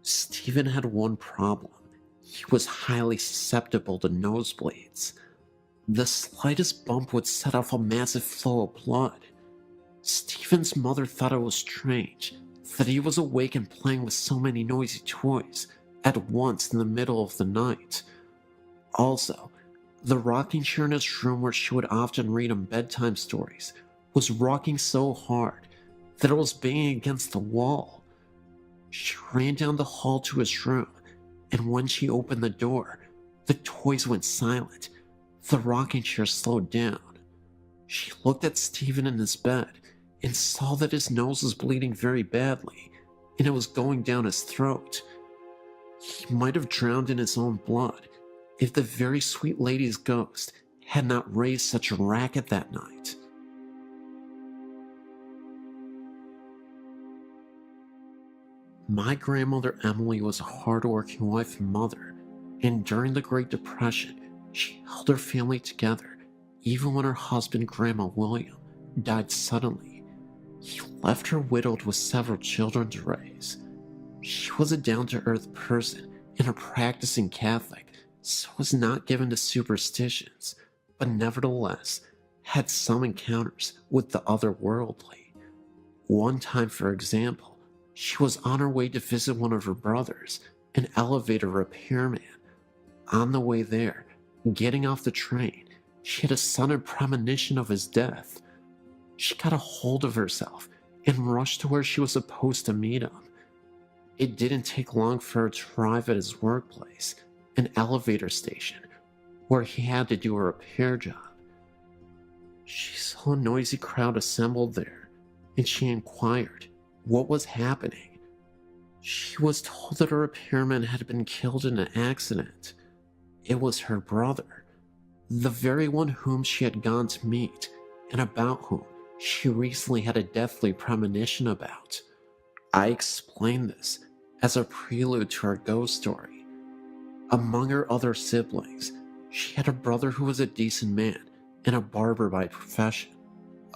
Stephen had one problem: he was highly susceptible to nosebleeds. The slightest bump would set off a massive flow of blood. Stephen's mother thought it was strange that he was awake and playing with so many noisy toys at once in the middle of the night. Also, the rocking chair in his room where she would often read him bedtime stories was rocking so hard that it was banging against the wall. She ran down the hall to his room, and when she opened the door, the toys went silent. The rocking chair slowed down. She looked at Stephen in his bed and saw that his nose was bleeding very badly, and it was going down his throat. He might have drowned in his own blood if the very sweet lady's ghost had not raised such a racket that night. My grandmother Emily was a hard-working wife and mother, and during the Great Depression, she held her family together even when her husband, Grandma William, died suddenly. He left her widowed with several children to raise. She was a down-to-earth person and a practicing Catholic, so was not given to superstitions, but nevertheless had some encounters with the otherworldly. One time, for example, she was on her way to visit one of her brothers, an elevator repairman. On the way there, getting off the train, she had a sudden premonition of his death. She got a hold of herself and rushed to where she was supposed to meet him. It didn't take long for her to arrive at his workplace, an elevator station, where he had to do a repair job. She saw a noisy crowd assembled there, and she inquired what was happening. She was told that a repairman had been killed in an accident. It was her brother, the very one whom she had gone to meet, and about whom she recently had a deathly premonition about. I explained this as a prelude to her ghost story. Among her other siblings, she had a brother who was a decent man and a barber by profession.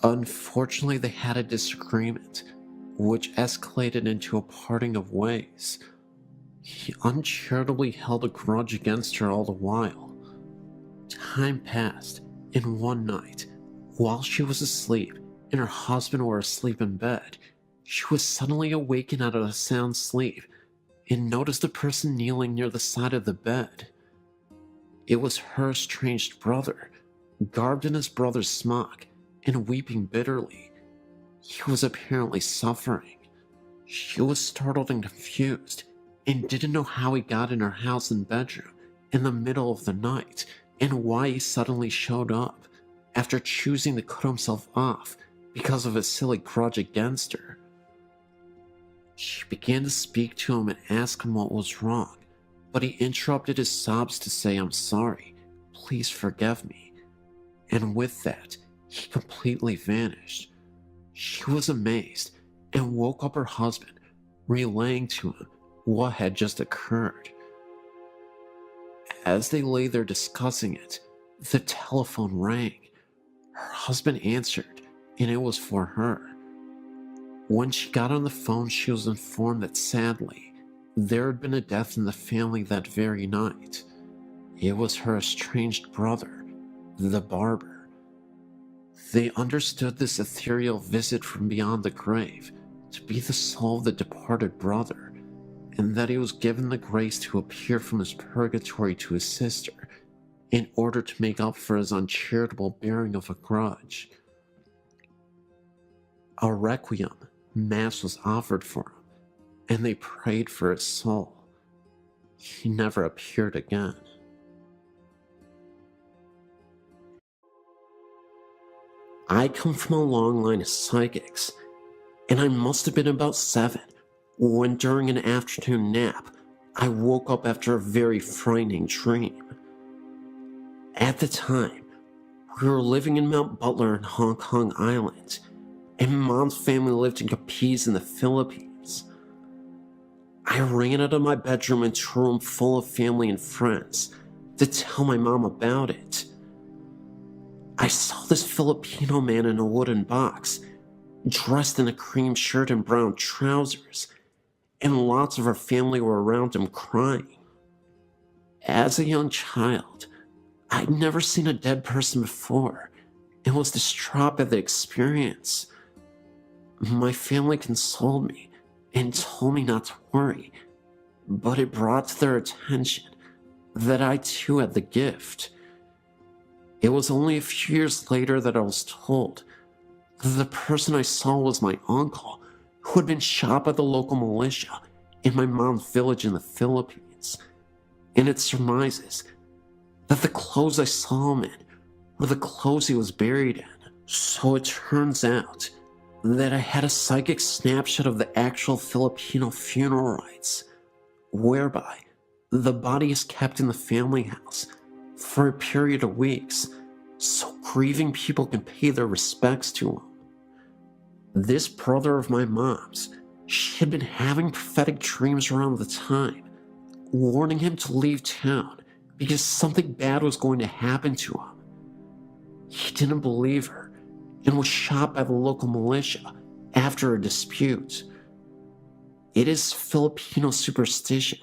Unfortunately, they had a disagreement. which escalated into a parting of ways. He uncharitably held a grudge against her all the while. Time passed, and one night, while she was asleep and her husband were asleep in bed, she was suddenly awakened out of a sound sleep and noticed a person kneeling near the side of the bed. It was her estranged brother, garbed in his brother's smock and weeping bitterly. He was apparently suffering. She was startled and confused and didn't know how he got in her house and bedroom in the middle of the night and why he suddenly showed up after choosing to cut himself off because of his silly grudge against her. She began to speak to him and ask him what was wrong, but he interrupted his sobs to say, "I'm sorry, please forgive me." And with that, he completely vanished. She was amazed and woke up her husband, relaying to him what had just occurred. As they lay there discussing it, the telephone rang. Her husband answered, and it was for her. When she got on the phone, she was informed that sadly, there had been a death in the family that very night. It was her estranged brother, the barber. They understood this ethereal visit from beyond the grave to be the soul of the departed brother, and that he was given the grace to appear from his purgatory to his sister in order to make up for his uncharitable bearing of a grudge. A requiem mass was offered for him, and they prayed for his soul. He never appeared again. I come from a long line of psychics, and I must have been about 7 when during an afternoon nap, I woke up after a very frightening dream. At the time, we were living in Mount Butler in Hong Kong Island, and Mom's family lived in Capiz in the Philippines. I ran out of my bedroom into a room full of family and friends to tell my mom about it. I saw this Filipino man in a wooden box, dressed in a cream shirt and brown trousers, and lots of our family were around him crying. As a young child, I'd never seen a dead person before and was distraught by the experience. My family consoled me and told me not to worry, but it brought to their attention that I too had the gift. It was only a few years later that I was told that the person I saw was my uncle, who had been shot by the local militia in my mom's village in the Philippines, and it surmises that the clothes I saw him in were the clothes he was buried in. So it turns out that I had a psychic snapshot of the actual Filipino funeral rites, whereby the body is kept in the family house for a period of weeks so grieving people can pay their respects to him. This brother of my mom's, she had been having prophetic dreams around the time, warning him to leave town because something bad was going to happen to him. He didn't believe her and was shot by the local militia after a dispute. It is Filipino superstition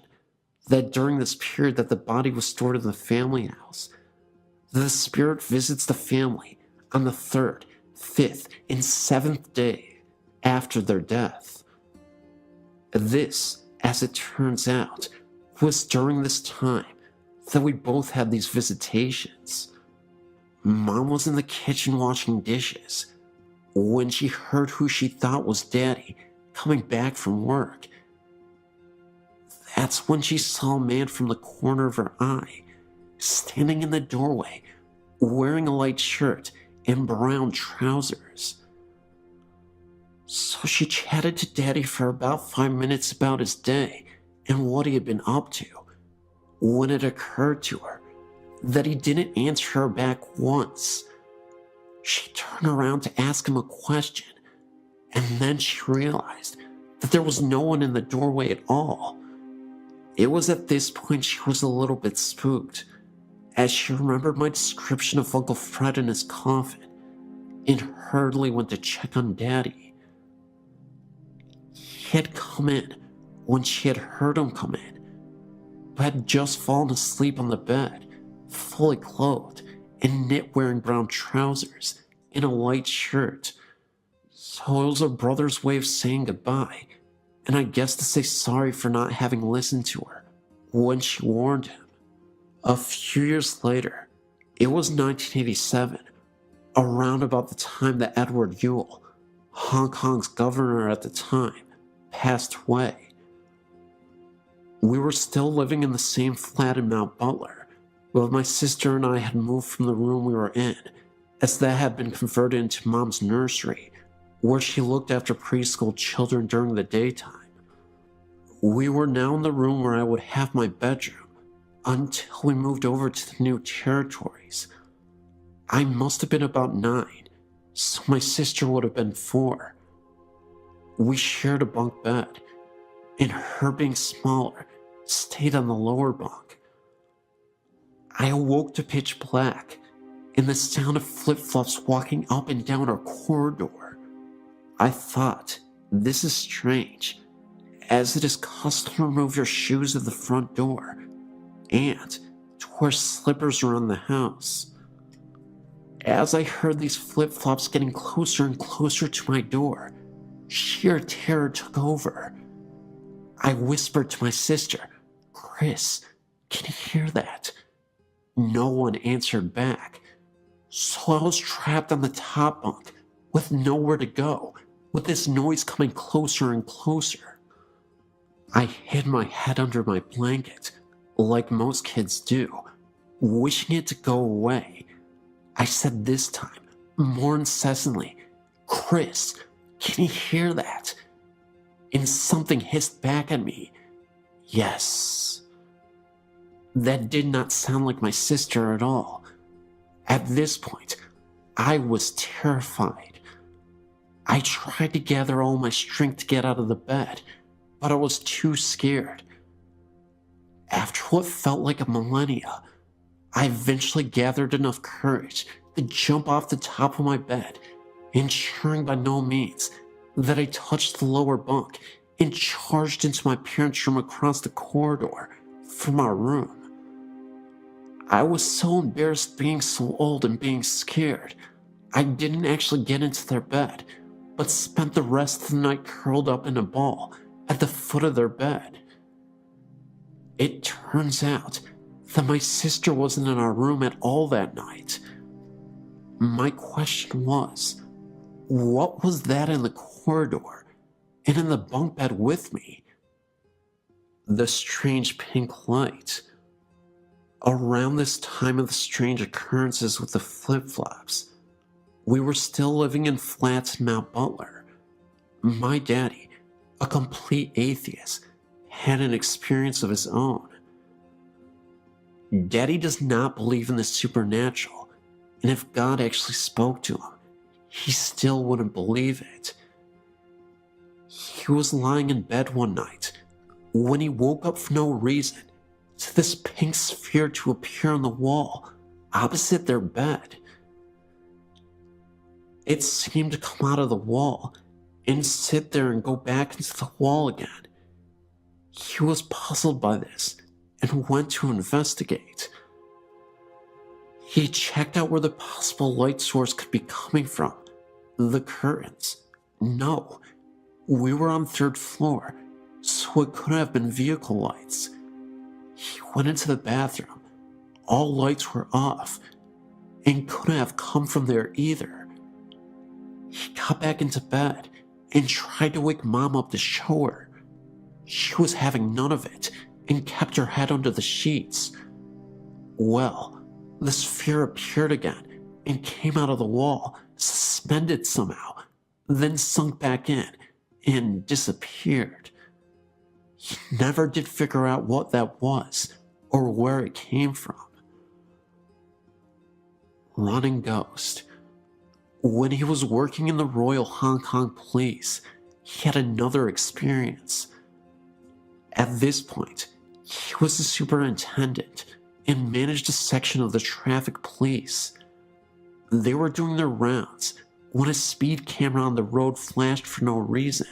that during this period that the body was stored in the family house, the spirit visits the family on the 3rd, 5th, and 7th day after their death. This, as it turns out, was during this time that we both had these visitations. Mom was in the kitchen washing dishes when she heard who she thought was Daddy coming back from work. That's when she saw a man from the corner of her eye, standing in the doorway, wearing a light shirt and brown trousers. So she chatted to Daddy for about 5 minutes about his day and what he had been up to, when it occurred to her that he didn't answer her back once. She turned around to ask him a question, and then she realized that there was no one in the doorway at all. It was at this point she was a little bit spooked, as she remembered my description of Uncle Fred in his coffin, and hurriedly went to check on Daddy. He had come in when she had heard him come in, but had just fallen asleep on the bed, fully clothed, in knit-wearing brown trousers and a white shirt. So it was her brother's way of saying goodbye, and I guess to say sorry for not having listened to her when she warned him. A few years later, it was 1987, around about the time that Edward Yule, Hong Kong's governor at the time, passed away. We were still living in the same flat in Mount Butler, but my sister and I had moved from the room we were in, as that had been converted into Mom's nursery, where she looked after preschool children during the daytime. We were now in the room where I would have my bedroom, until we moved over to the new territories. I must have been about 9, so my sister would have been 4. We shared a bunk bed, and her being smaller, stayed on the lower bunk. I awoke to pitch black, and the sound of flip-flops walking up and down our corridor. I thought, this is strange, as it is custom to remove your shoes at the front door, and to wear slippers around the house. As I heard these flip-flops getting closer and closer to my door, sheer terror took over. I whispered to my sister, "Chris, can you hear that?" No one answered back, so I was trapped on the top bunk with nowhere to go, with this noise coming closer and closer. I hid my head under my blanket, like most kids do, wishing it to go away. I said this time, more incessantly, "Chris, can you hear that?" And something hissed back at me, "Yes." That did not sound like my sister at all. At this point, I was terrified. I tried to gather all my strength to get out of the bed, but I was too scared. After what felt like a millennia, I eventually gathered enough courage to jump off the top of my bed, ensuring by no means that I touched the lower bunk and charged into my parents' room across the corridor from our room. I was so embarrassed being so old and being scared, I didn't actually get into their bed, but spent the rest of the night curled up in a ball at the foot of their bed. It turns out that my sister wasn't in our room at all that night. My question was, what was that in the corridor and in the bunk bed with me? The strange pink light. Around this time of the strange occurrences with the flip-flops, we were still living in flats in Mount Butler. My daddy, a complete atheist, had an experience of his own. Daddy does not believe in the supernatural, and if God actually spoke to him, he still wouldn't believe it. He was lying in bed one night when he woke up for no reason to this pink sphere to appear on the wall opposite their bed. It seemed to come out of the wall and sit there and go back into the wall again. He was puzzled by this and went to investigate. He checked out where the possible light source could be coming from. The curtains. No, we were on 3rd floor, so it couldn't have been vehicle lights. He went into the bathroom. All lights were off, and couldn't have come from there either. He got back into bed and tried to wake Mom up to show her. She was having none of it and kept her head under the sheets. Well, the sphere appeared again and came out of the wall, suspended somehow, then sunk back in and disappeared. He never did figure out what that was or where it came from. Running ghost. When he was working in the Royal Hong Kong Police, he had another experience. At this point, he was the superintendent and managed a section of the traffic police. They were doing their rounds when a speed camera on the road flashed for no reason.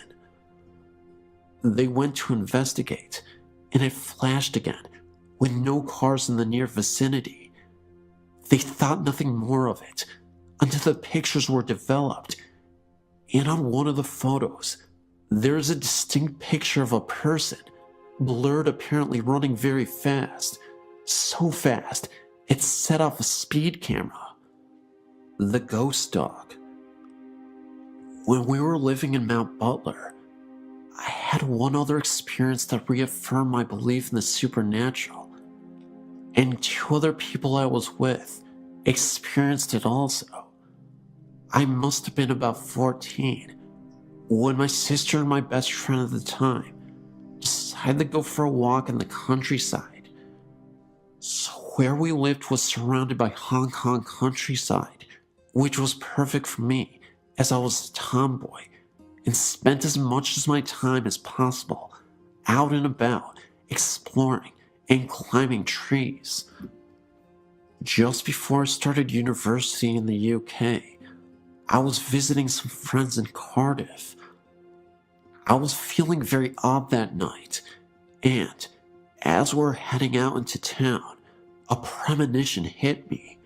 They went to investigate, and it flashed again, with no cars in the near vicinity. They thought nothing more of it until the pictures were developed, and on one of the photos, there is a distinct picture of a person, blurred, apparently running very fast, so fast it set off a speed camera. The ghost dog. When we were living in Mount Butler, I had one other experience that reaffirmed my belief in the supernatural, and two other people I was with experienced it also. I must have been about 14 when my sister and my best friend at the time decided to go for a walk in the countryside. So where we lived was surrounded by Hong Kong countryside, which was perfect for me as I was a tomboy and spent as much of my time as possible out and about, exploring and climbing trees. Just before I started university in the UK, I was visiting some friends in Cardiff. I was feeling very odd that night, and as we were heading out into town, a premonition hit me.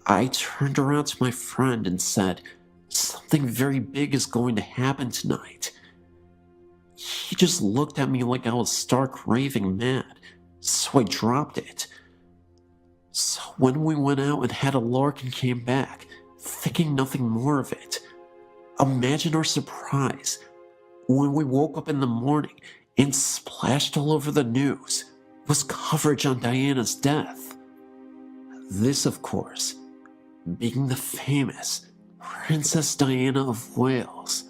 I turned around to my friend and said, "Something very big is going to happen tonight." He just looked at me like I was stark raving mad, so I dropped it. So when we went out and had a lark and came back, thinking nothing more of it, imagine our surprise when we woke up in the morning and splashed all over the news was coverage on Diana's death. This, of course, being the famous Princess Diana of Wales,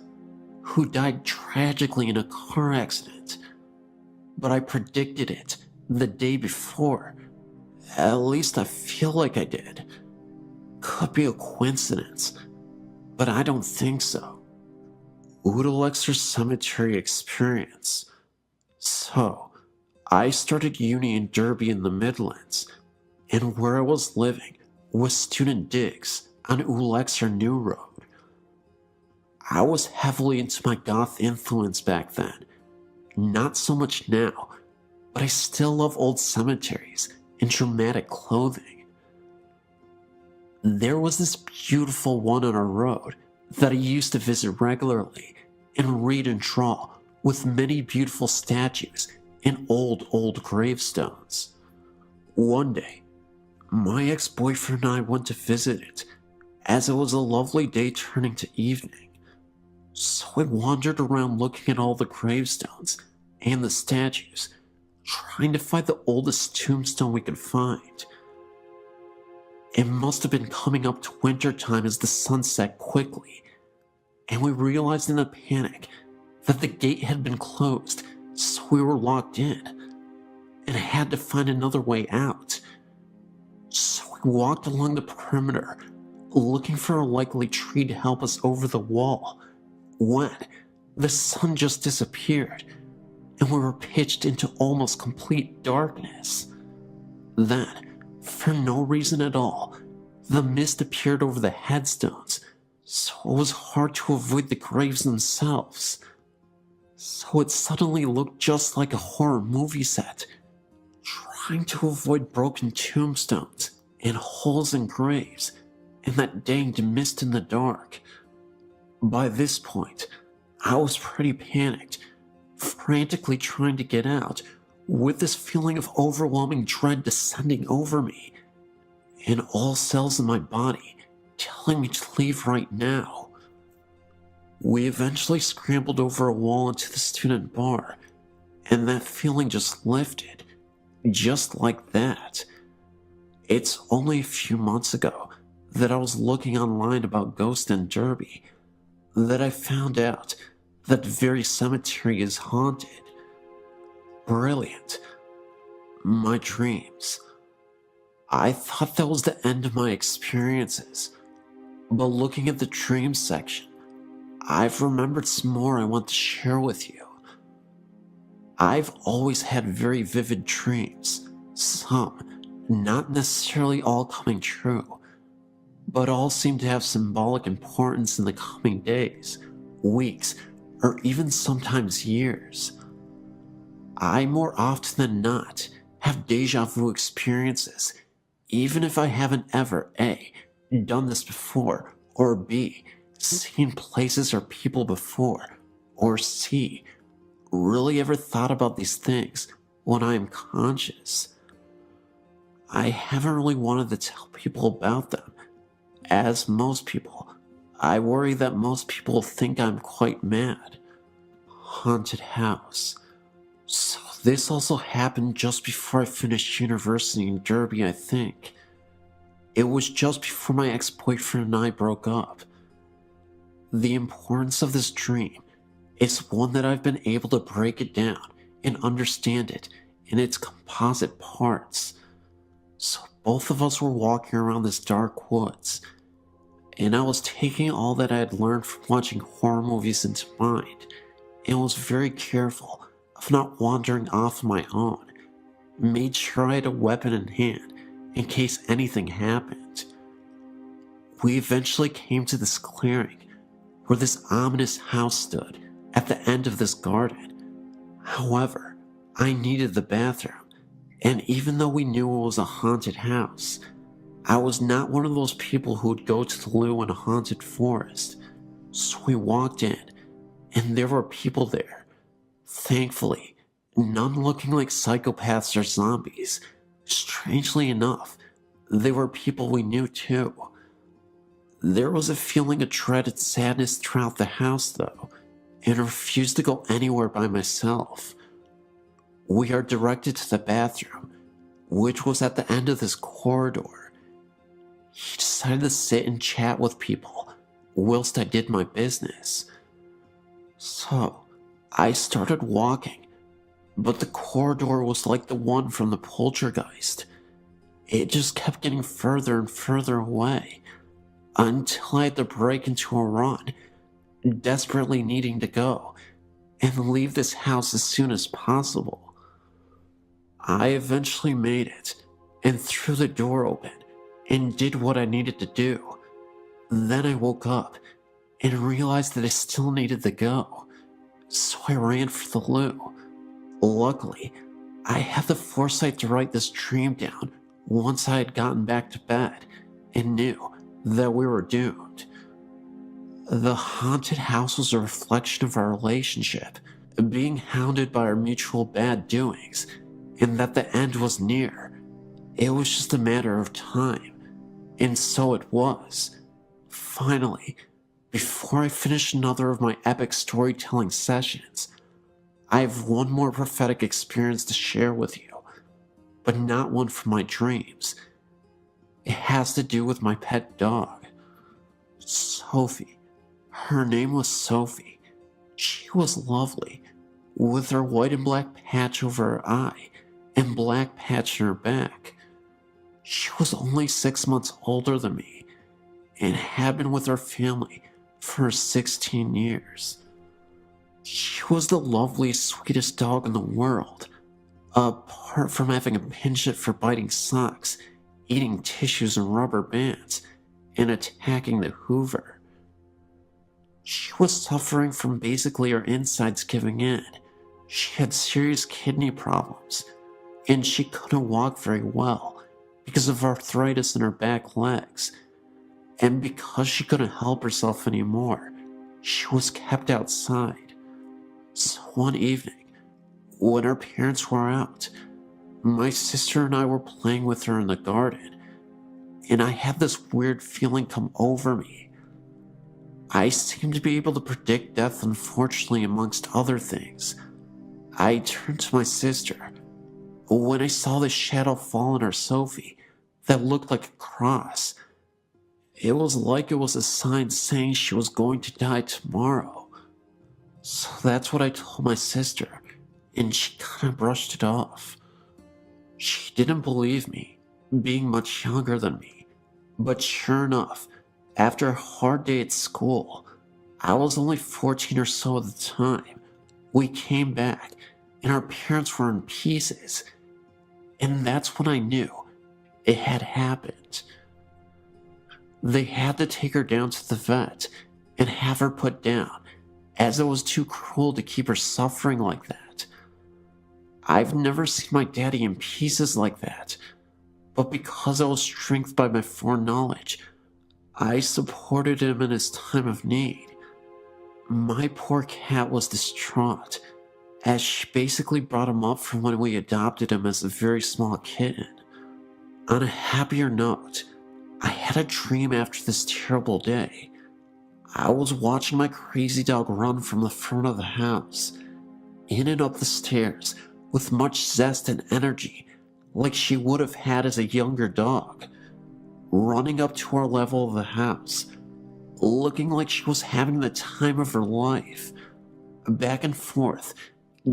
who died tragically in a car accident. But I predicted it the day before. At least I feel like I did. Could be a coincidence, but I don't think so. Udalexer Cemetery experience. So, I started uni in Derby in the Midlands, and where I was living was student digs on Udalexer New Road. I was heavily into my goth influence back then. Not so much now, but I still love old cemeteries and dramatic clothing. There was this beautiful one on our road that I used to visit regularly and read and draw, with many beautiful statues and old gravestones. One day, my ex-boyfriend and I went to visit it, as it was a lovely day turning to evening. So I wandered around looking at all the gravestones and the statues, trying to find the oldest tombstone we could find. It must have been coming up to winter time as the sun set quickly, and we realized in a panic that the gate had been closed, so we were locked in, and had to find another way out. So we walked along the perimeter, looking for a likely tree to help us over the wall, when the sun just disappeared, and we were pitched into almost complete darkness. Then, for no reason at all, the mist appeared over the headstones, so it was hard to avoid the graves themselves. So it suddenly looked just like a horror movie set, trying to avoid broken tombstones and holes in graves and that danged mist in the dark. By this point, I was pretty panicked, frantically trying to get out, with this feeling of overwhelming dread descending over me, and all cells in my body telling me to leave right now. We eventually scrambled over a wall into the student bar, and that feeling just lifted, just like that. It's only a few months ago that I was looking online about ghosts in Derby that I found out that very cemetery is haunted. Brilliant. My dreams. I thought that was the end of my experiences, but looking at the dreams section, I've remembered some more I want to share with you. I've always had very vivid dreams, some not necessarily all coming true, but all seem to have symbolic importance in the coming days, weeks, or even sometimes years. I more often than not have deja vu experiences, even if I haven't ever A, done this before, or B, seen places or people before, or C, really ever thought about these things when I am conscious. I haven't really wanted to tell people about them. As most people, I worry that most people think I'm quite mad. Haunted house. So this also happened just before I finished university in Derby, I think. It was just before my ex-boyfriend and I broke up. The importance of this dream is one that I've been able to break it down and understand it in its composite parts. So both of us were walking around this dark woods, and I was taking all that I had learned from watching horror movies into mind, and was very careful of not wandering off on my own. Made sure I had a weapon in hand in case anything happened. We eventually came to this clearing where this ominous house stood at the end of this garden. However, I needed the bathroom, and even though we knew it was a haunted house, I was not one of those people who would go to the loo in a haunted forest. So we walked in, and there were people there. Thankfully, none looking like psychopaths or zombies. Strangely enough, they were people we knew too. There was a feeling of dreaded sadness throughout the house though, and I refused to go anywhere by myself. We are directed to the bathroom, which was at the end of this corridor. He decided to sit and chat with people whilst I did my business. So, I started walking, but the corridor was like the one from the poltergeist. It just kept getting further and further away, until I had to break into a run, desperately needing to go and leave this house as soon as possible. I eventually made it and threw the door open and did what I needed to do. Then I woke up and realized that I still needed to go, so I ran for the loo. Luckily, I had the foresight to write this dream down once I had gotten back to bed and knew that we were doomed. The haunted house was a reflection of our relationship, being hounded by our mutual bad doings, and that the end was near. It was just a matter of time, and so it was. Finally, before I finish another of my epic storytelling sessions, I have one more prophetic experience to share with you, but not one from my dreams. It has to do with my pet dog, Sophie. Her name was Sophie. She was lovely, with her white and black patch over her eye and black patch in her back. She was only 6 months older than me and had been with her family for 16 years. She was the loveliest, sweetest dog in the world, apart from having a penchant for biting socks, eating tissues and rubber bands, and attacking the Hoover. She was suffering from basically her insides giving in. She had serious kidney problems, and she couldn't walk very well because of arthritis in her back legs. And because she couldn't help herself anymore, she was kept outside. So one evening, when her parents were out, my sister and I were playing with her in the garden, and I had this weird feeling come over me. I seemed to be able to predict death, unfortunately, amongst other things. I turned to my sister when I saw this shadow fall on her Sophie that looked like a cross. It was like it was a sign saying she was going to die tomorrow. So that's what I told my sister, and she kind of brushed it off. She didn't believe me, being much younger than me, but sure enough, after a hard day at school, I was only 14 or so at the time, we came back, and our parents were in pieces, and that's when I knew it had happened. They had to take her down to the vet and have her put down, as it was too cruel to keep her suffering like that. I've never seen my daddy in pieces like that, but because I was strengthened by my foreknowledge, I supported him in his time of need. My poor cat was distraught, as she basically brought him up from when we adopted him as a very small kitten. On a happier note, I had a dream after this terrible day. I was watching my crazy dog run from the front of the house, in and up the stairs, with much zest and energy, like she would have had as a younger dog, running up to our level of the house, looking like she was having the time of her life, back and forth,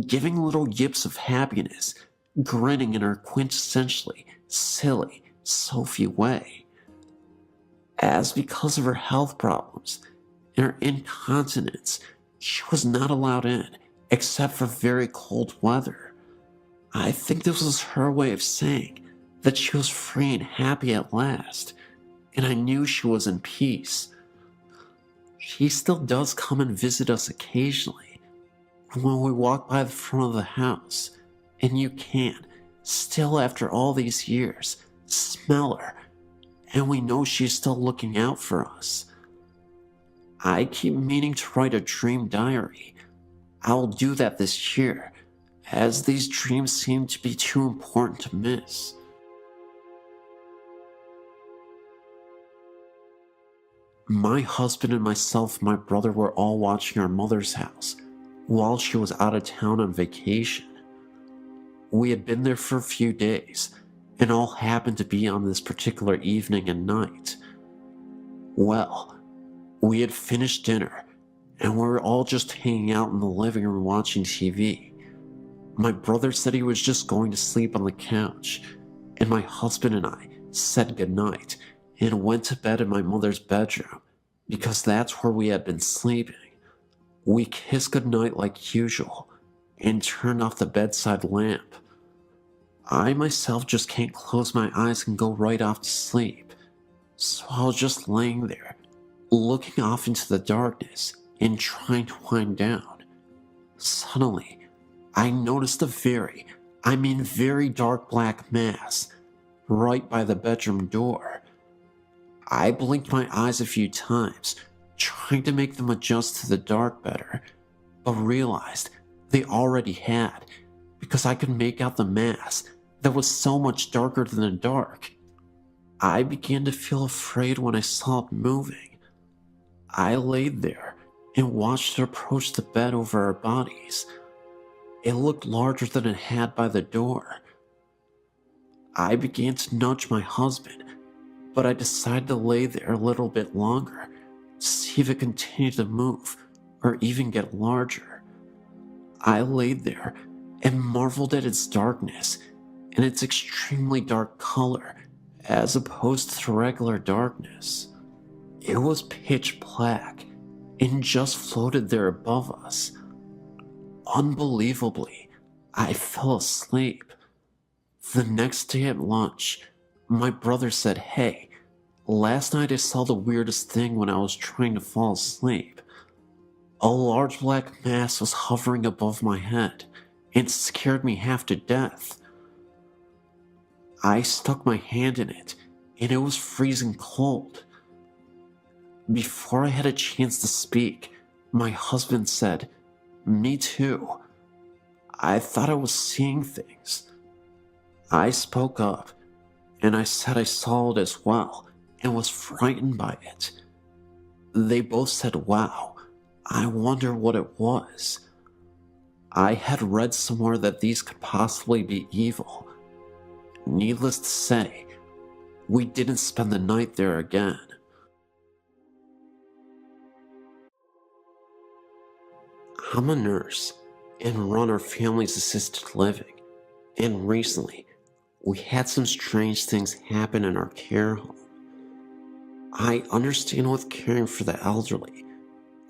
giving little yips of happiness, grinning in her quintessentially silly Sophie way. As because of her health problems and her incontinence, she was not allowed in except for very cold weather. I think this was her way of saying that she was free and happy at last, and I knew she was in peace. She still does come and visit us occasionally when we walk by the front of the house, and you can, still after all these years, smell her, and we know she's still looking out for us. I keep meaning to write a dream diary. I'll do that this year, as these dreams seem to be too important to miss. My husband and myself and my brother were all watching our mother's house while she was out of town on vacation. We had been there for a few days, and all happened to be on this particular evening and night. Well, we had finished dinner, and we were all just hanging out in the living room watching TV. My brother said he was just going to sleep on the couch, and my husband and I said goodnight and went to bed in my mother's bedroom, because that's where we had been sleeping. We kissed goodnight like usual, and turned off the bedside lamp. I myself just can't close my eyes and go right off to sleep, so I was just laying there, looking off into the darkness and trying to wind down. Suddenly, I noticed a very dark black mass right by the bedroom door. I blinked my eyes a few times, trying to make them adjust to the dark better, but realized they already had, because I could make out the mass that was so much darker than the dark. I began to feel afraid when I saw it moving. I laid there and watched it approach the bed over our bodies. It looked larger than it had by the door. I began to nudge my husband, but I decided to lay there a little bit longer to see if it continued to move or even get larger. I laid there and marveled at its darkness and its extremely dark color as opposed to the regular darkness. It was pitch black and just floated there above us. Unbelievably, I fell asleep. The next day at lunch, my brother said, "Hey, last night I saw the weirdest thing when I was trying to fall asleep. A large black mass was hovering above my head and scared me half to death." I stuck my hand in it, and it was freezing cold. Before I had a chance to speak, my husband said, "Me too. I thought I was seeing things." I spoke up, and I said I saw it as well and was frightened by it. They both said, "Wow, I wonder what it was." I had read somewhere that these could possibly be evil. Needless to say, we didn't spend the night there again. I'm a nurse and run our family's assisted living, and recently we had some strange things happen in our care home. I understand with caring for the elderly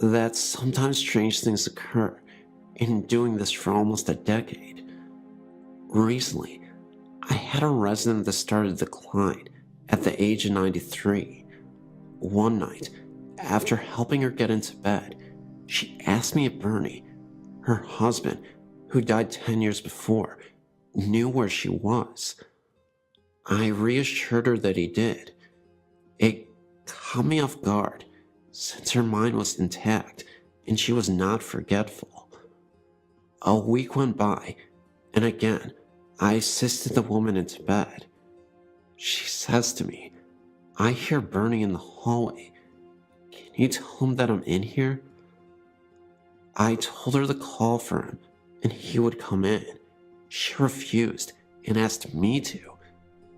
that sometimes strange things occur, in doing this for almost a decade. Recently, I had a resident that started to decline at the age of 93. One night, after helping her get into bed, She asked me if Bernie, her husband, who died 10 years before, knew where she was. I reassured her that he did. It caught me off guard, since her mind was intact and she was not forgetful. A week went by, and again, I assisted the woman into bed. She says to me, "I hear Bernie in the hallway. Can you tell him that I'm in here?" I told her to call for him and he would come in. She refused and asked me to.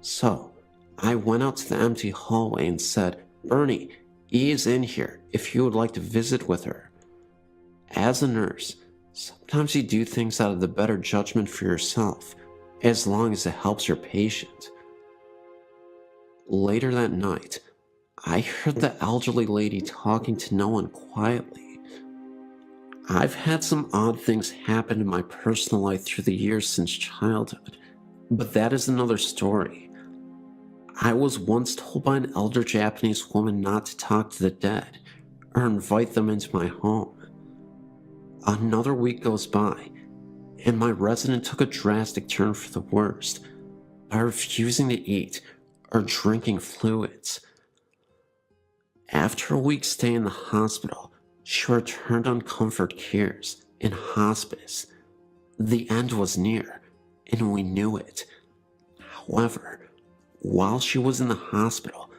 So I went out to the empty hallway and said, "Bernie, E is in here if you would like to visit with her." As a nurse, sometimes you do things out of the better judgment for yourself, as long as it helps your patient. Later that night, I heard the elderly lady talking to no one quietly. I've had some odd things happen in my personal life through the years since childhood, but that is another story. I was once told by an elder Japanese woman not to talk to the dead or invite them into my home. Another week goes by, and my resident took a drastic turn for the worst by refusing to eat or drinking fluids. After a week's stay in the hospital, she returned on comfort cares in hospice. The end was near, and we knew it. However, while she was in the hospital,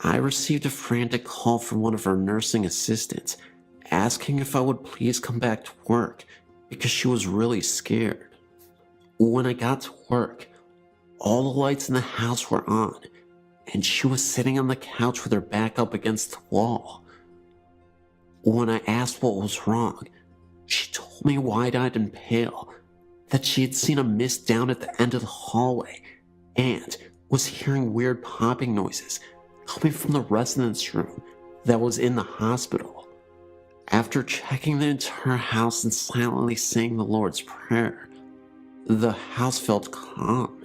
I received a frantic call from one of her nursing assistants asking if I would please come back to work because she was really scared. When I got to work, all the lights in the house were on, and she was sitting on the couch with her back up against the wall. When I asked what was wrong, she told me wide-eyed and pale that she had seen a mist down at the end of the hallway and was hearing weird popping noises coming from the residence room that was in the hospital. After checking the entire house and silently saying the Lord's Prayer, the house felt calm.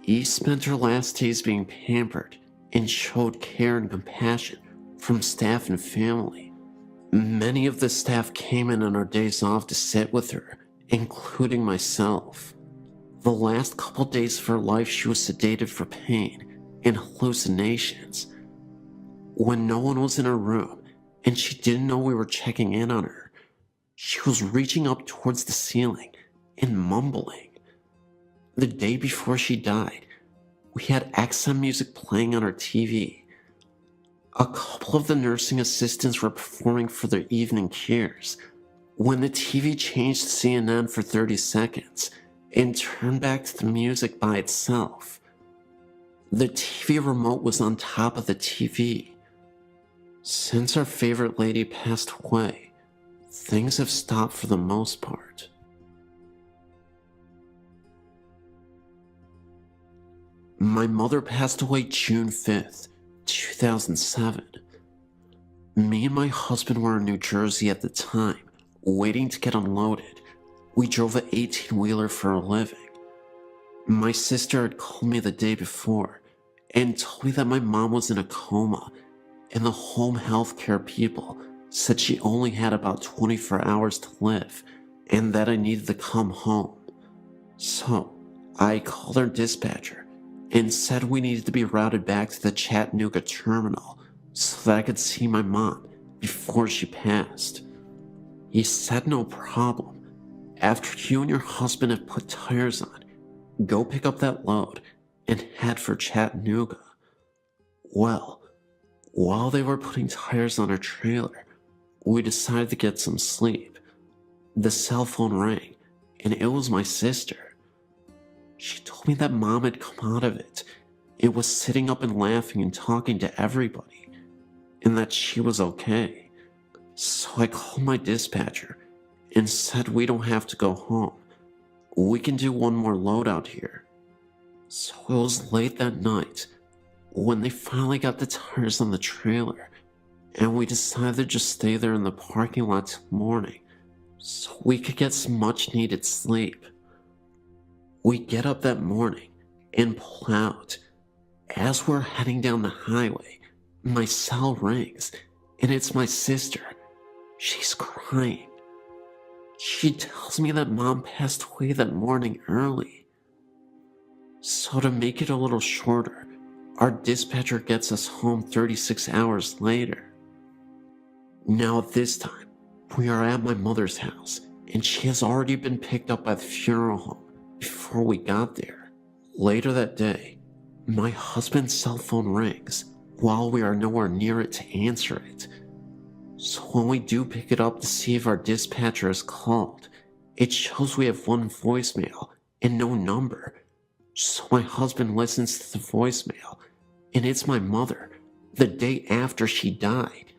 E spent her last days being pampered and showed care and compassion from staff and family. Many of the staff came in on our days off to sit with her, including myself. The last couple days of her life, she was sedated for pain and hallucinations. When no one was in her room and she didn't know we were checking in on her, she was reaching up towards the ceiling and mumbling. The day before she died, we had XM music playing on our TV. A couple of the nursing assistants were performing for their evening cares when the TV changed to CNN for 30 seconds and turned back to the music by itself. The TV remote was on top of the TV. Since our favorite lady passed away, things have stopped for the most part. My mother passed away June 5th, 2007. Me and my husband were in New Jersey at the time, waiting to get unloaded. We drove an 18-wheeler for a living. My sister had called me the day before and told me that my mom was in a coma, and the home health care people said she only had about 24 hours to live and that I needed to come home. So I called our dispatcher and said we needed to be routed back to the Chattanooga terminal so that I could see my mom before she passed. He said no problem. After you and your husband have put tires on, go pick up that load and head for Chattanooga. Well, while they were putting tires on our trailer, we decided to get some sleep. The cell phone rang, and it was my sister. She told me that Mom had come out of it and was sitting up and laughing and talking to everybody, and that she was okay. So I called my dispatcher and said we don't have to go home. We can do one more load out here. So it was late that night when they finally got the tires on the trailer, and we decided to just stay there in the parking lot till morning so we could get some much needed sleep. We get up that morning and pull out. As we're heading down the highway, my cell rings, and it's my sister. She's crying. She tells me that Mom passed away that morning early. So to make it a little shorter, our dispatcher gets us home 36 hours later. Now at this time, we are at my mother's house, and she has already been picked up by the funeral home before we got there. Later that day, my husband's cell phone rings while we are nowhere near it to answer it. So when we do pick it up to see if our dispatcher is called, it shows we have one voicemail and no number. So my husband listens to the voicemail, and it's my mother, the day after she died.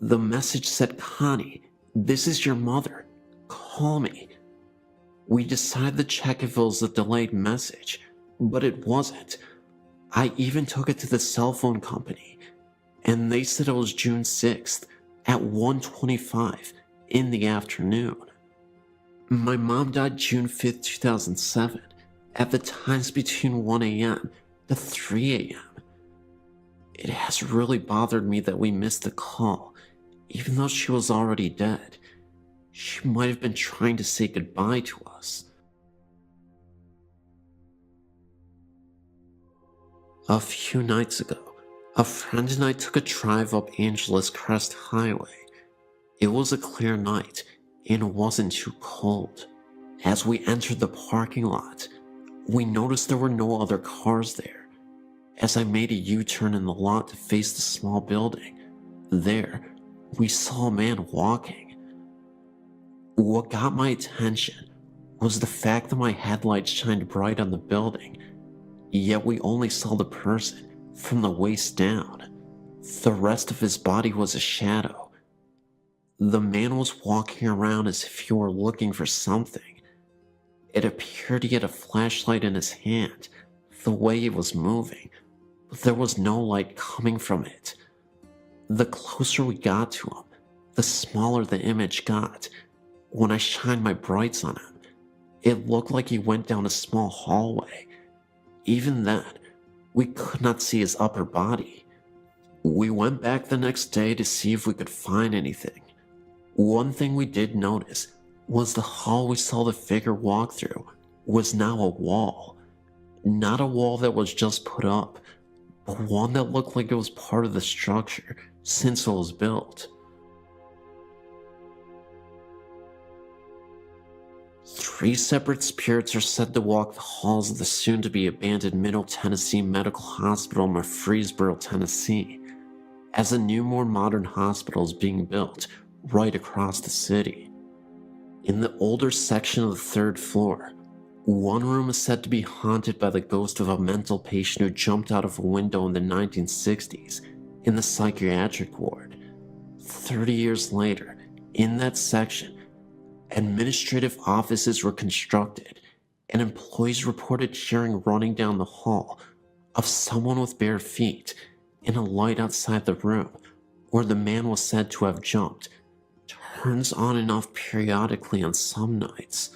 The message said, "Connie, this is your mother. Call me." We decided to check if it was a delayed message, but it wasn't. I even took it to the cell phone company, and they said it was June 6th at 1:25 in the afternoon. My mom died June 5th, 2007, at the times between 1 a.m. to 3 a.m. It has really bothered me that we missed the call, even though she was already dead. She might have been trying to say goodbye to us. A few nights ago, a friend and I took a drive up Angeles Crest Highway. It was a clear night and it wasn't too cold. As we entered the parking lot, we noticed there were no other cars there. As I made a U-turn in the lot to face the small building, there, we saw a man walking. What got my attention was the fact that my headlights shined bright on the building, yet we only saw the person from the waist down. The rest of his body was a shadow. The man was walking around as if he were looking for something. It appeared he had a flashlight in his hand, the way he was moving, but there was no light coming from it. The closer we got to him, the smaller the image got. When I shined my brights on him, it looked like he went down a small hallway. Even then, we could not see his upper body. We went back the next day to see if we could find anything. One thing we did notice was the hall we saw the figure walk through was now a wall. Not a wall that was just put up, but one that looked like it was part of the structure since it was built. 3 separate spirits are said to walk the halls of the soon-to-be abandoned Middle Tennessee Medical Hospital in Murfreesboro, Tennessee, as a new, more modern hospital is being built right across the city. In the older section of the 3rd floor, one room is said to be haunted by the ghost of a mental patient who jumped out of a window in the 1960s in the psychiatric ward. 30 years later, in that section, administrative offices were constructed, and employees reported hearing running down the hall of someone with bare feet, and a light outside the room where the man was said to have jumped turns on and off periodically on some nights.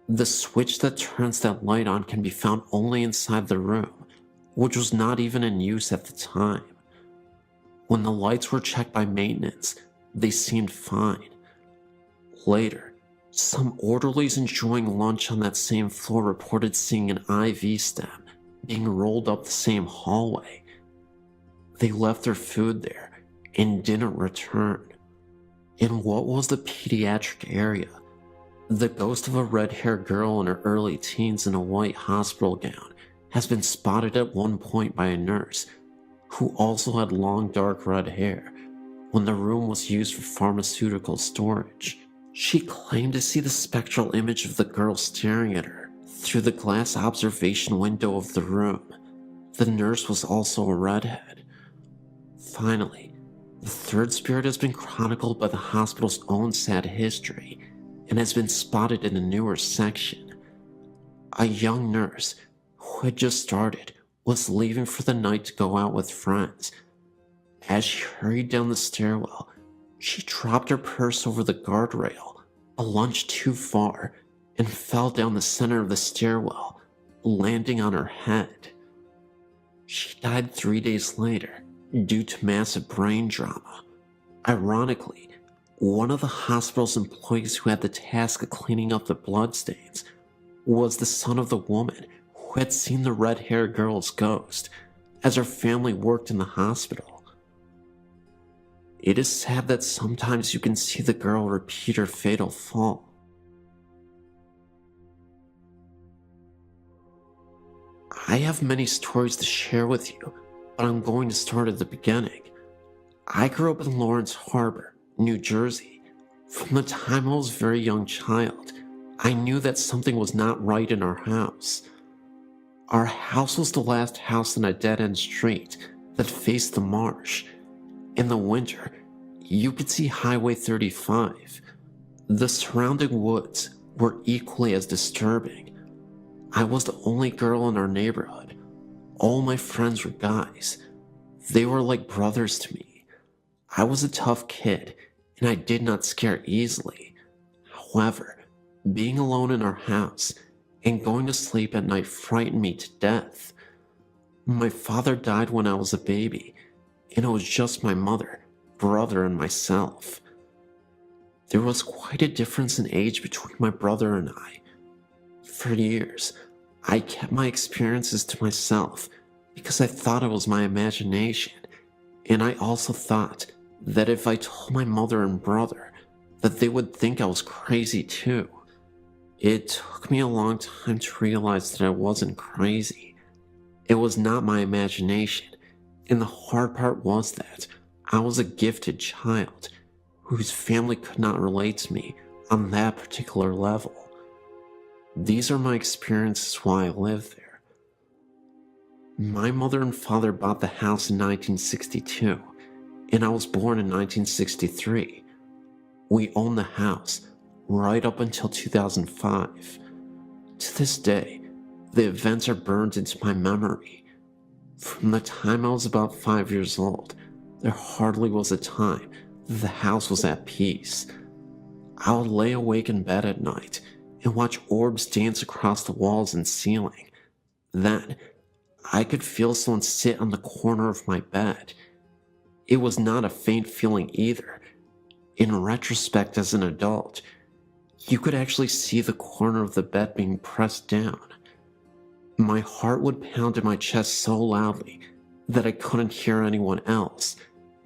The switch that turns that light on can be found only inside the room, which was not even in use at the time. When the lights were checked by maintenance, they seemed fine. Later, some orderlies enjoying lunch on that same floor reported seeing an IV stem being rolled up the same hallway. They left their food there and didn't return. In what was the pediatric area, the ghost of a red-haired girl in her early teens in a white hospital gown has been spotted at one point by a nurse who also had long dark red hair when the room was used for pharmaceutical storage. She claimed to see the spectral image of the girl staring at her through the glass observation window of the room. The nurse was also a redhead. Finally, the 3rd spirit has been chronicled by the hospital's own sad history and has been spotted in a newer section. A young nurse who had just started was leaving for the night to go out with friends. As she hurried down the stairwell, she dropped her purse over the guardrail, a lunge too far, and fell down the center of the stairwell, landing on her head. She died 3 days later due to massive brain trauma. Ironically, One of the hospital's employees who had the task of cleaning up the bloodstains was the son of the woman who had seen the red-haired girl's ghost as her family worked in the hospital. It is sad that sometimes you can see the girl repeat her fatal fall. I have many stories to share with you, but I'm going to start at the beginning. I grew up in Lawrence Harbor, New Jersey. From the time I was a very young child, I knew that something was not right in our house. Our house was the last house in a dead-end street that faced the marsh. In the winter, you could see Highway 35. The surrounding woods were equally as disturbing. I was the only girl in our neighborhood. All my friends were guys. They were like brothers to me. I was a tough kid, and I did not scare easily. However, being alone in our house and going to sleep at night frightened me to death. My father died when I was a baby, and it was just my mother, brother, and myself. There was quite a difference in age between my brother and I. For years, I kept my experiences to myself because I thought it was my imagination, and I also thought that if I told my mother and brother, that they would think I was crazy too. It took me a long time to realize that I wasn't crazy. It was not my imagination, and the hard part was that I was a gifted child whose family could not relate to me on that particular level. These are my experiences while I lived there. My mother and father bought the house in 1962, and I was born in 1963. We owned the house right up until 2005. To this day, the events are burned into my memory. From the time I was about 5 years old, there hardly was a time that the house was at peace. I would lay awake in bed at night and watch orbs dance across the walls and ceiling. Then, I could feel someone sit on the corner of my bed. It was not a faint feeling either. In retrospect, as an adult, you could actually see the corner of the bed being pressed down. My heart would pound in my chest so loudly that I couldn't hear anyone else,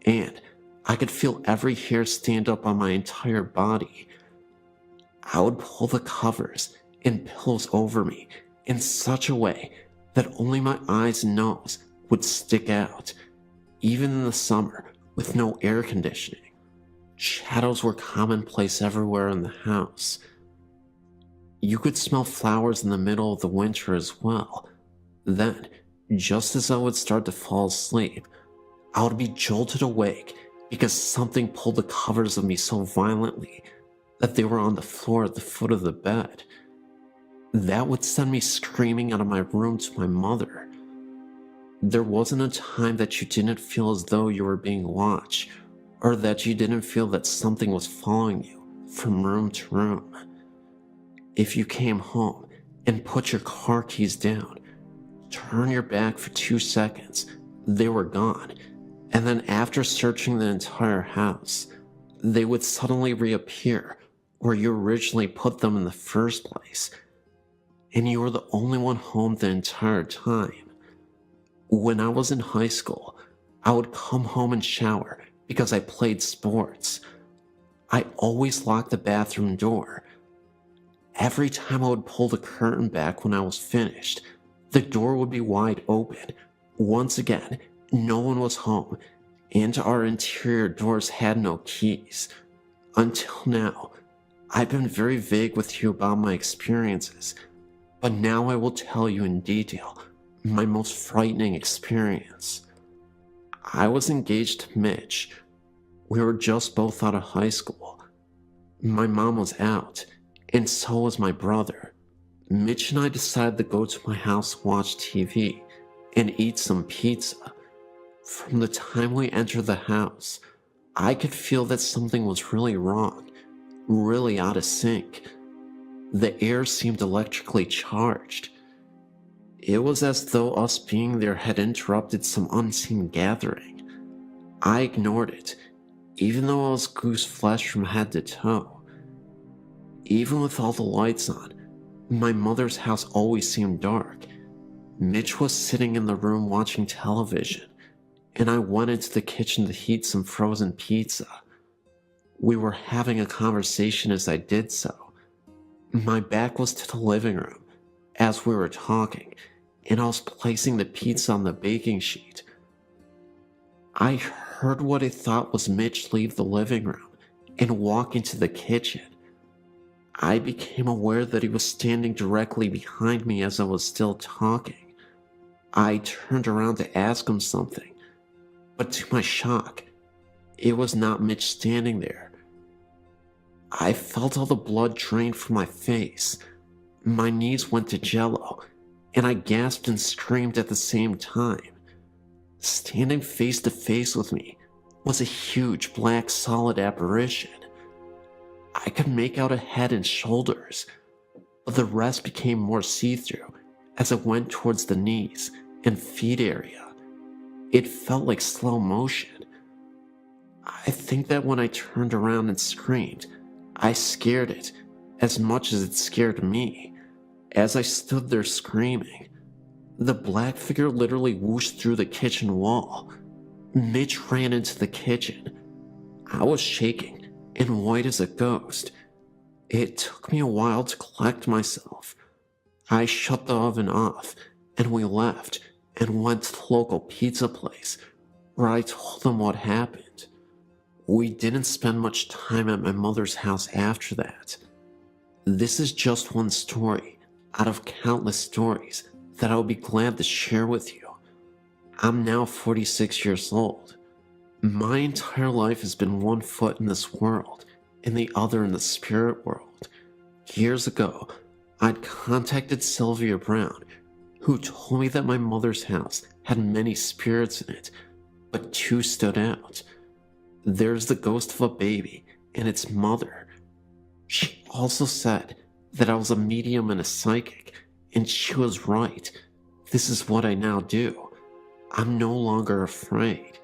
and I could feel every hair stand up on my entire body. I would pull the covers and pillows over me in such a way that only my eyes and nose would stick out, even in the summer with no air conditioning. Shadows were commonplace everywhere in the house. You could smell flowers in the middle of the winter as well. Then, just as I would start to fall asleep, I would be jolted awake because something pulled the covers of me so violently that they were on the floor at the foot of the bed. That would send me screaming out of my room to my mother. There wasn't a time that you didn't feel as though you were being watched, or that you didn't feel that something was following you from room to room. If you came home and put your car keys down, turn your back for 2 seconds, they were gone, and then after searching the entire house, they would suddenly reappear where you originally put them in the first place, and you were the only one home the entire time. When I was in high school, I would come home and shower because I played sports. I always locked the bathroom door. Every time I would pull the curtain back when I was finished, the door would be wide open. Once again, no one was home, and our interior doors had no keys. Until now, I've been very vague with you about my experiences, but now I will tell you in detail my most frightening experience. I was engaged to Mitch. We were just both out of high school. My mom was out, and so was my brother. Mitch and I decided to go to my house, watch TV, and eat some pizza. From the time we entered the house, I could feel that something was really wrong, really out of sync. The air seemed electrically charged. It was as though us being there had interrupted some unseen gathering. I ignored it, even though I was goose flesh from head to toe. Even with all the lights on, my mother's house always seemed dark. Mitch was sitting in the room watching television, and I went into the kitchen to heat some frozen pizza. We were having a conversation as I did so. My back was to the living room as we were talking, and I was placing the pizza on the baking sheet. I heard what I thought was Mitch leave the living room and walk into the kitchen. I became aware that he was standing directly behind me as I was still talking. I turned around to ask him something, but to my shock, it was not Mitch standing there. I felt all the blood drain from my face. My knees went to jello, and I gasped and screamed at the same time. Standing face to face with me was a huge black solid apparition. I could make out a head and shoulders, but the rest became more see-through as it went towards the knees and feet area. It felt like slow motion. I think that when I turned around and screamed, I scared it as much as it scared me. As I stood there screaming, the black figure literally whooshed through the kitchen wall. Mitch ran into the kitchen. I was shaking and white as a ghost. It took me a while to collect myself. I shut the oven off, and we left and went to the local pizza place, where I told them what happened. We didn't spend much time at my mother's house after that. This is just one story out of countless stories that I would be glad to share with you. I'm now 46 years old. My entire life has been one foot in this world and the other in the spirit world. Years ago, I'd contacted Sylvia Brown, who told me that my mother's house had many spirits in it, but two stood out. There's the ghost of a baby and its mother. She also said that I was a medium and a psychic, and she was right. This is what I now do. I'm no longer afraid.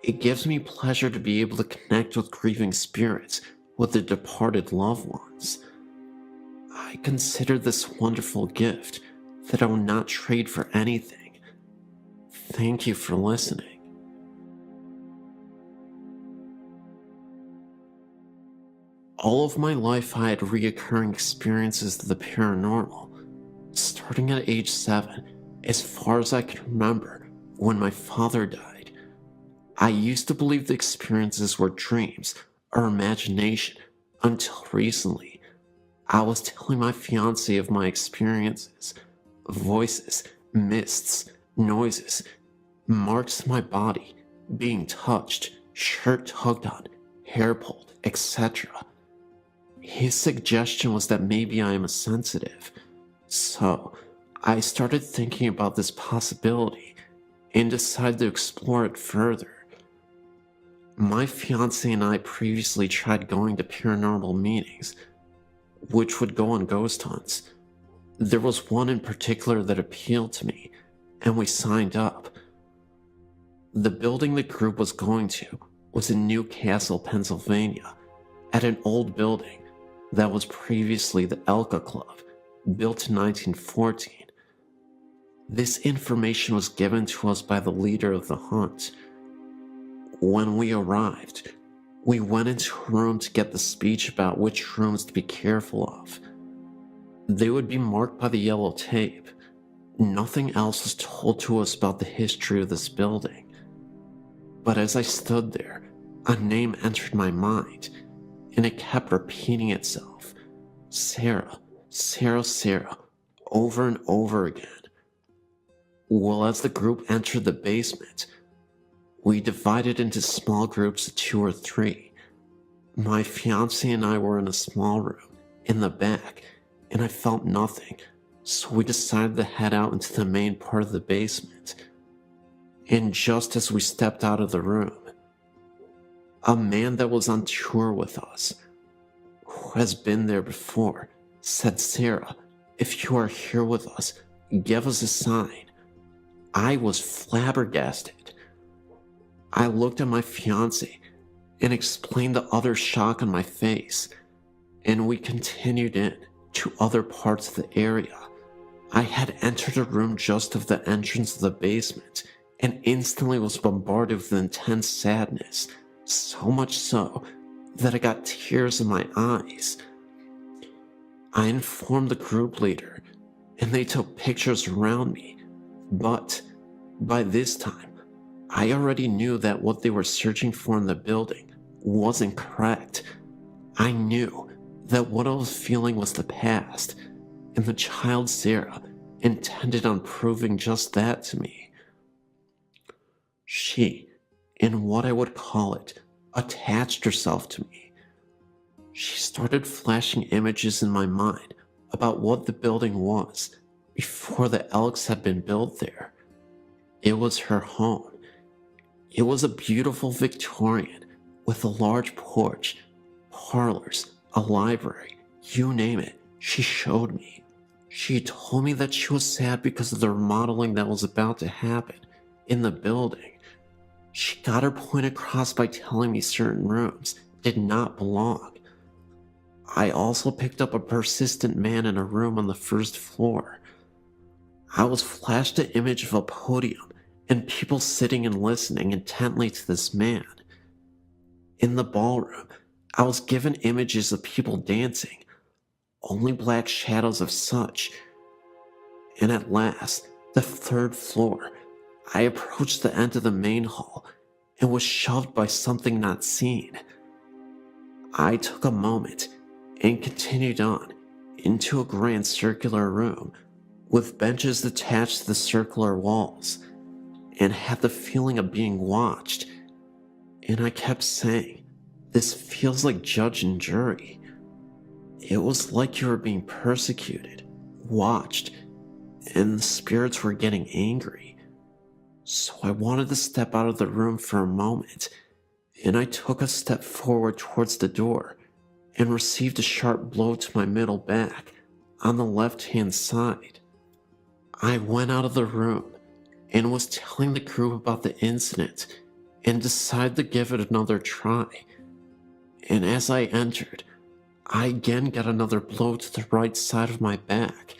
It gives me pleasure to be able to connect with grieving spirits, with their departed loved ones. I consider this wonderful gift that I will not trade for anything. Thank you for listening. All of my life I had reoccurring experiences of the paranormal, starting at age 7, as far as I can remember, when my father died. I used to believe the experiences were dreams or imagination until recently. I was telling my fiancé of my experiences, voices, mists, noises, marks on my body, being touched, shirt tugged on, hair pulled, etc. His suggestion was that maybe I am a sensitive. So, I started thinking about this possibility and decided to explore it further. My fiancé and I previously tried going to paranormal meetings, which would go on ghost hunts. There was one in particular that appealed to me, and we signed up. The building the group was going to was in Newcastle, Pennsylvania, at an old building that was previously the Elka Club, built in 1914. This information was given to us by the leader of the hunt. When we arrived, we went into a room to get the speech about which rooms to be careful of. They would be marked by the yellow tape. Nothing else was told to us about the history of this building. But as I stood there, a name entered my mind, and it kept repeating itself. Sarah, Sarah, Sarah, over and over again. Well, as the group entered the basement, we divided into small groups of 2 or 3. My fiancé and I were in a small room, in the back, and I felt nothing, so we decided to head out into the main part of the basement. And just as we stepped out of the room, a man that was on tour with us, who has been there before, said, "Sarah, if you are here with us, give us a sign." I was flabbergasted. I looked at my fiancé, and explained the utter shock on my face, and we continued in to other parts of the area. I had entered a room just off the entrance of the basement and instantly was bombarded with intense sadness, so much so that I got tears in my eyes. I informed the group leader, and they took pictures around me, but by this time, I already knew that what they were searching for in the building wasn't correct. I knew that what I was feeling was the past, and the child Sarah intended on proving just that to me. She, in what I would call it, attached herself to me. She started flashing images in my mind about what the building was before the Elks had been built there. It was her home. It was a beautiful Victorian with a large porch, parlors, a library, you name it, she showed me. She told me that she was sad because of the remodeling that was about to happen in the building. She got her point across by telling me certain rooms did not belong. I also picked up a persistent man in a room on the first floor. I was flashed an image of a podium and people sitting and listening intently to this man. In the ballroom, I was given images of people dancing, only black shadows of such. And at last, the third floor, I approached the end of the main hall and was shoved by something not seen. I took a moment and continued on into a grand circular room with benches attached to the circular walls, and had the feeling of being watched. And I kept saying, this feels like judge and jury. It was like you were being persecuted, watched, and the spirits were getting angry. So I wanted to step out of the room for a moment, and I took a step forward towards the door and received a sharp blow to my middle back on the left-hand side. I went out of the room and was telling the group about the incident and decided to give it another try. And as I entered, I again got another blow to the right side of my back.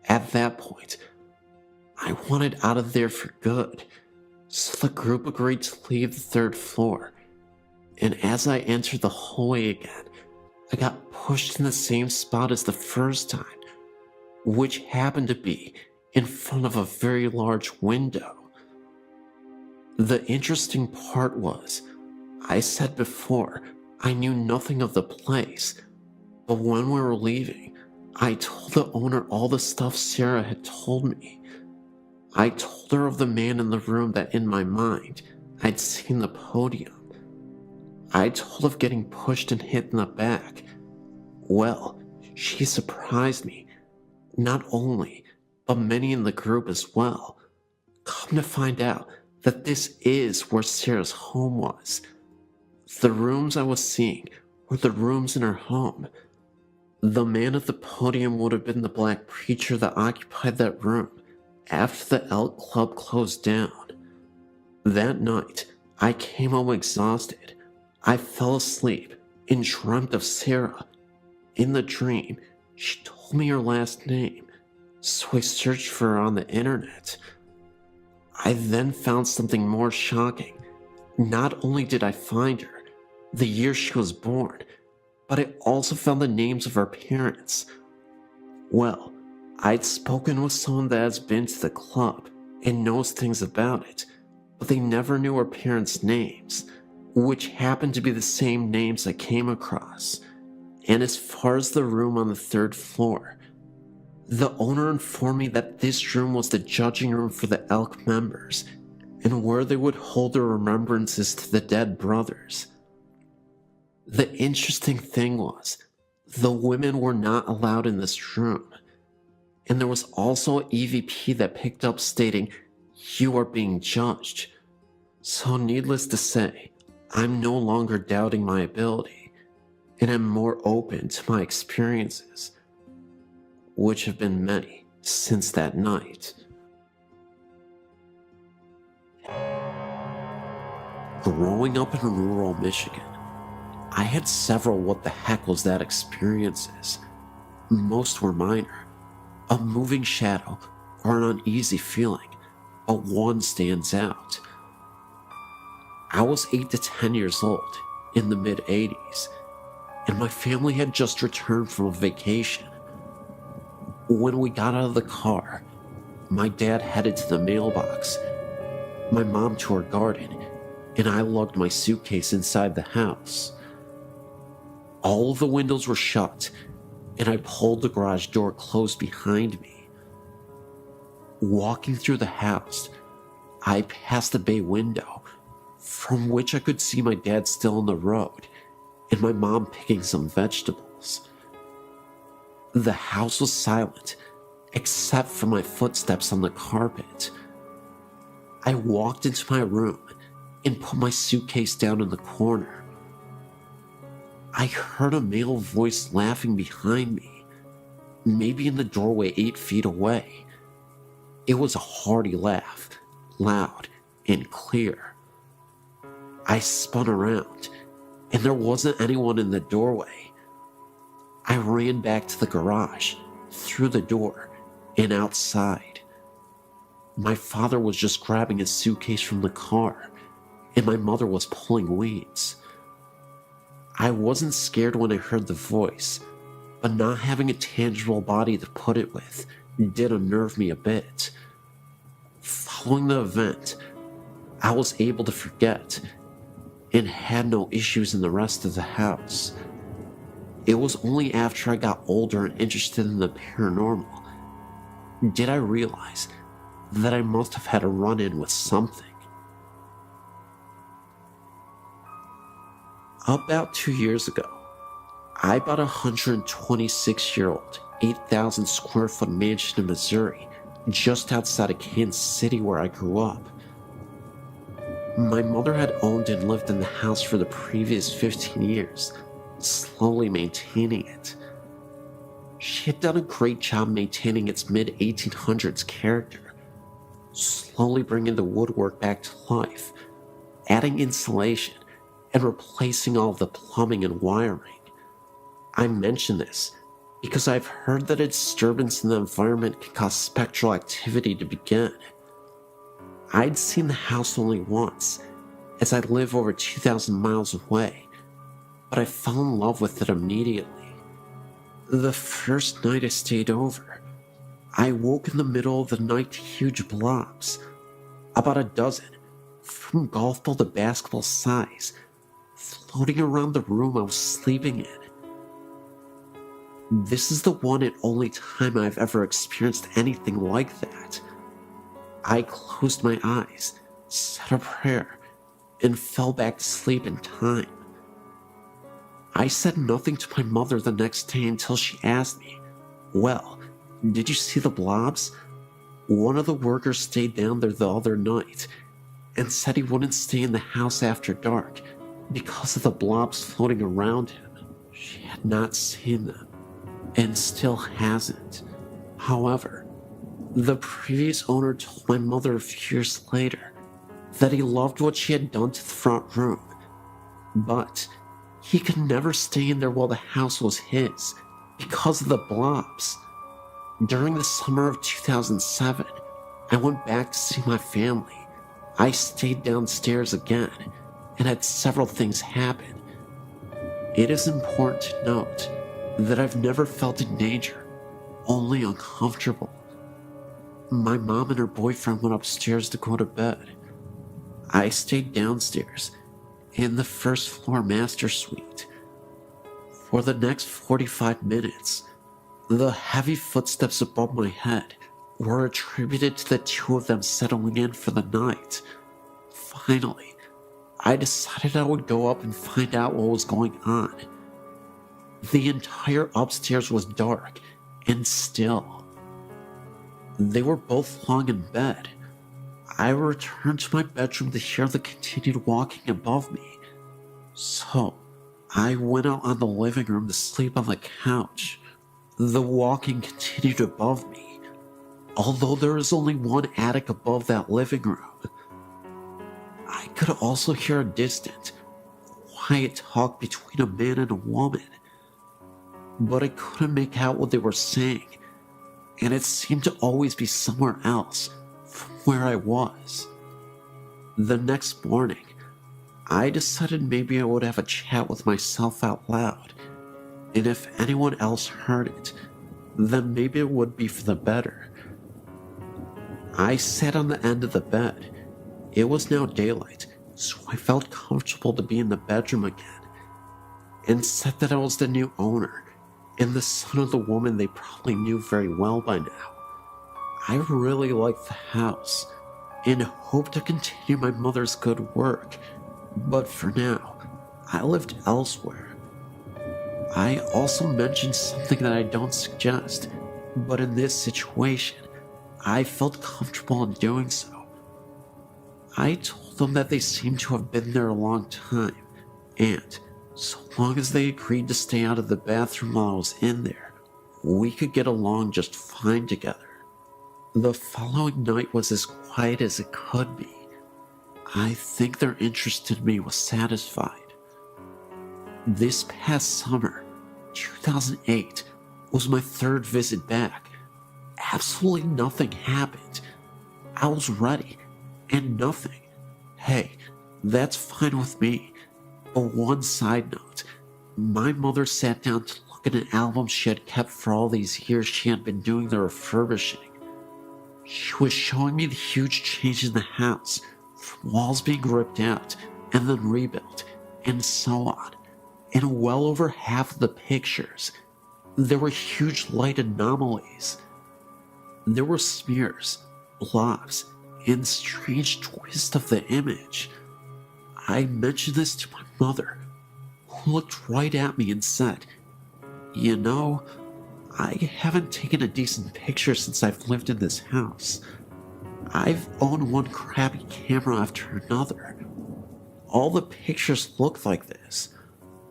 At that point, I wanted out of there for good, so the group agreed to leave the third floor. And as I entered the hallway again, I got pushed in the same spot as the first time, which happened to be in front of a very large window. The interesting part was, I said before, I knew nothing of the place, but when we were leaving, I told the owner all the stuff Sarah had told me. I told her of the man in the room that in my mind, I'd seen the podium. I told of getting pushed and hit in the back. Well, she surprised me, not only, but many in the group as well. Come to find out that this is where Sarah's home was. The rooms I was seeing were the rooms in her home. The man at the podium would have been the black preacher that occupied that room after the Elk Club closed down. That night, I came home exhausted. I fell asleep and dreamt of Sarah. In the dream, she told me her last name, so I searched for her on the internet. I then found something more shocking. Not only did I find her, the year she was born, but I also found the names of her parents. Well, I'd spoken with someone that has been to the club and knows things about it, but they never knew her parents' names, which happened to be the same names I came across. And as far as the room on the third floor, the owner informed me that this room was the judging room for the Elk members, and where they would hold their remembrances to the dead brothers. The interesting thing was, the women were not allowed in this room, and there was also an EVP that picked up stating, "You are being judged." So needless to say, I'm no longer doubting my ability, and I'm more open to my experiences, which have been many since that night. Growing up in rural Michigan, I had several what the heck was that experiences. Most were minor, a moving shadow or an uneasy feeling, but one stands out. I was 8 to 10 years old in the mid-80s, and my family had just returned from a vacation. When we got out of the car, my dad headed to the mailbox, my mom to her garden, and I lugged my suitcase inside the house. All of the windows were shut, and I pulled the garage door closed behind me. Walking through the house, I passed the bay window, from which I could see my dad still on the road, and my mom picking some vegetables. The house was silent, except for my footsteps on the carpet. I walked into my room and put my suitcase down in the corner. I heard a male voice laughing behind me, maybe in the doorway 8 feet away. It was a hearty laugh, loud and clear. I spun around, and there wasn't anyone in the doorway. I ran back to the garage, through the door, and outside. My father was just grabbing his suitcase from the car, and my mother was pulling weeds. I wasn't scared when I heard the voice, but not having a tangible body to put it with did unnerve me a bit. Following the event, I was able to forget and had no issues in the rest of the house. It was only after I got older and interested in the paranormal did I realize that I must have had a run-in with something. About 2 years ago, I bought a 126-year-old, 8,000 square foot mansion in Missouri, just outside of Kansas City where I grew up. My mother had owned and lived in the house for the previous 15 years, slowly maintaining it. She had done a great job maintaining its mid-1800s character, slowly bringing the woodwork back to life, adding insulation, and replacing all of the plumbing and wiring. I mention this because I've heard that a disturbance in the environment can cause spectral activity to begin. I'd seen the house only once, as I live over 2,000 miles away, but I fell in love with it immediately. The first night I stayed over, I woke in the middle of the night to huge blobs, about a dozen, from golf ball to basketball size, floating around the room I was sleeping in. This is the one and only time I've ever experienced anything like that. I closed my eyes, said a prayer, and fell back to sleep in time. I said nothing to my mother the next day until she asked me, "Well, did you see the blobs?" One of the workers stayed down there the other night and said he wouldn't stay in the house after dark because of the blobs floating around him. She had not seen them, and still hasn't. However, the previous owner told my mother a few years later that he loved what she had done to the front room, but he could never stay in there while the house was his because of the blobs. During the summer of 2007, I went back to see my family. I stayed downstairs again and had several things happen. It is important to note that I've never felt in danger, only uncomfortable. My mom and her boyfriend went upstairs to go to bed. I stayed downstairs in the first floor master suite. For the next 45 minutes, the heavy footsteps above my head were attributed to the two of them settling in for the night. Finally, I decided I would go up and find out what was going on. The entire upstairs was dark and still. They were both lying in bed. I returned to my bedroom to hear the continued walking above me. So, I went out on the living room to sleep on the couch. The walking continued above me, although there is only one attic above that living room. I could also hear a distant, quiet talk between a man and a woman, but I couldn't make out what they were saying, and it seemed to always be somewhere else from where I was. The next morning, I decided maybe I would have a chat with myself out loud, and if anyone else heard it, then maybe it would be for the better. I sat on the end of the bed. It was now daylight, so I felt comfortable to be in the bedroom again, and said that I was the new owner and the son of the woman they probably knew very well by now. I really liked the house and hoped to continue my mother's good work, but for now, I lived elsewhere. I also mentioned something that I don't suggest, but in this situation, I felt comfortable in doing so. I told them that they seemed to have been there a long time, and so long as they agreed to stay out of the bathroom while I was in there, we could get along just fine together. The following night was as quiet as it could be. I think their interest in me was satisfied. This past summer, 2008, was my third visit back. Absolutely nothing happened. I was ready, and nothing. Hey, that's fine with me. But one side note, my mother sat down to look at an album she had kept for all these years she had been doing the refurbishing. She was showing me the huge change in the house, from walls being ripped out and then rebuilt, and so on. In well over half of the pictures, there were huge light anomalies. There were smears, blobs, and strange twists of the image. I mentioned this to my mother, who looked right at me and said, "You know, I haven't taken a decent picture since I've lived in this house. I've owned one crappy camera after another. All the pictures look like this.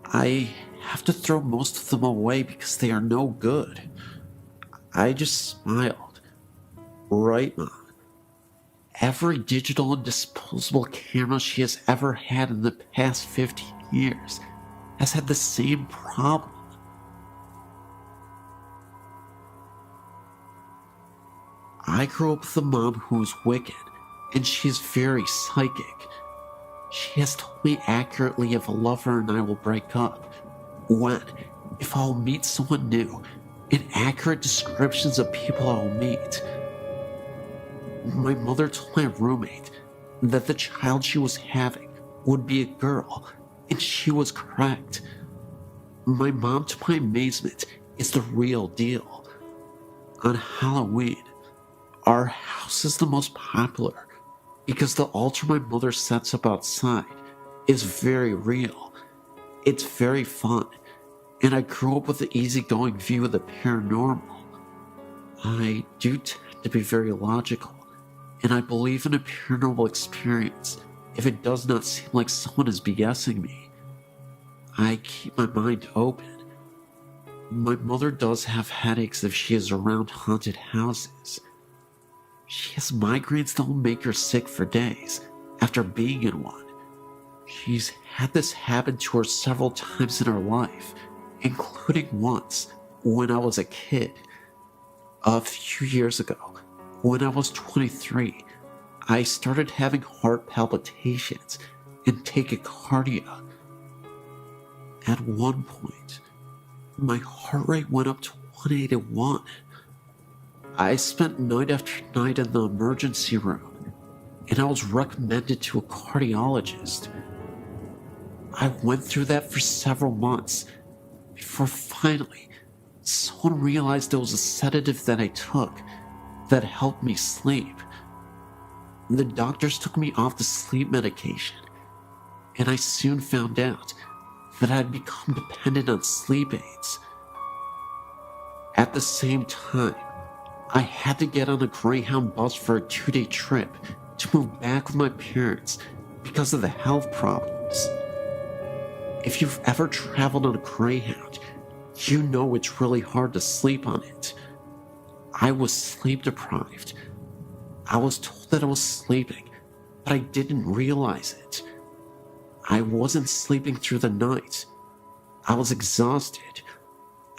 I have to throw most of them away because they are no good." I just smiled. Right, Mom. Every digital and disposable camera she has ever had in the past 15 years has had the same problem. I grew up with a mom who is wicked, and she is very psychic. She has told me accurately if a lover and I will break up, when, if I'll meet someone new, and accurate descriptions of people I'll meet. My mother told my roommate that the child she was having would be a girl, and she was correct. My mom, to my amazement, is the real deal. On Halloween, our house is the most popular because the altar my mother sets up outside is very real. It's very fun, and I grew up with the easygoing view of the paranormal. I do tend to be very logical, and I believe in a paranormal experience if it does not seem like someone is BSing me. I keep my mind open. My mother does have headaches if she is around haunted houses. She has migraines that will make her sick for days after being in one. She's had this happen to her several times in her life, including once when I was a kid. A few years ago, when I was 23, I started having heart palpitations and tachycardia. At one point, my heart rate went up to 181. I spent night after night in the emergency room, and I was recommended to a cardiologist. I went through that for several months before finally someone realized it was a sedative that I took that helped me sleep. The doctors took me off the sleep medication, and I soon found out that I'd become dependent on sleep aids. At the same time, I had to get on a Greyhound bus for a 2-day trip to move back with my parents because of the health problems. If you've ever traveled on a Greyhound, you know it's really hard to sleep on it. I was sleep deprived. I was told that I was sleeping, but I didn't realize it. I wasn't sleeping through the night. I was exhausted.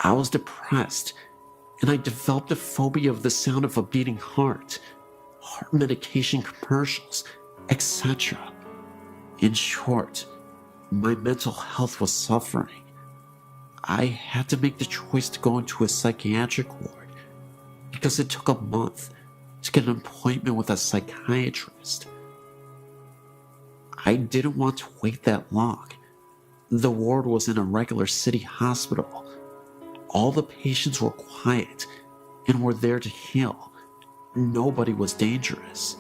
I was depressed, and I developed a phobia of the sound of a beating heart medication commercials, etc. In short, my mental health was suffering. I had to make the choice to go into a psychiatric ward because it took a month to get an appointment with a psychiatrist. I didn't want to wait that long. The ward was in a regular city hospital. All the patients were quiet and were there to heal. Nobody was dangerous.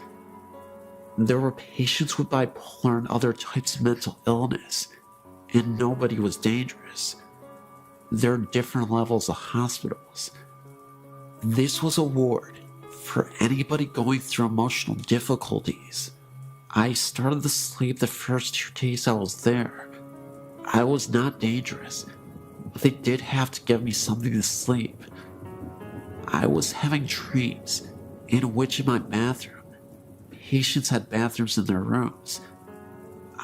There were patients with bipolar and other types of mental illness, and nobody was dangerous. There are different levels of hospitals. This was a ward for anybody going through emotional difficulties. I started to sleep the first 2 days I was there. I was not dangerous, but they did have to give me something to sleep. I was having dreams in which in my bathroom, patients had bathrooms in their rooms.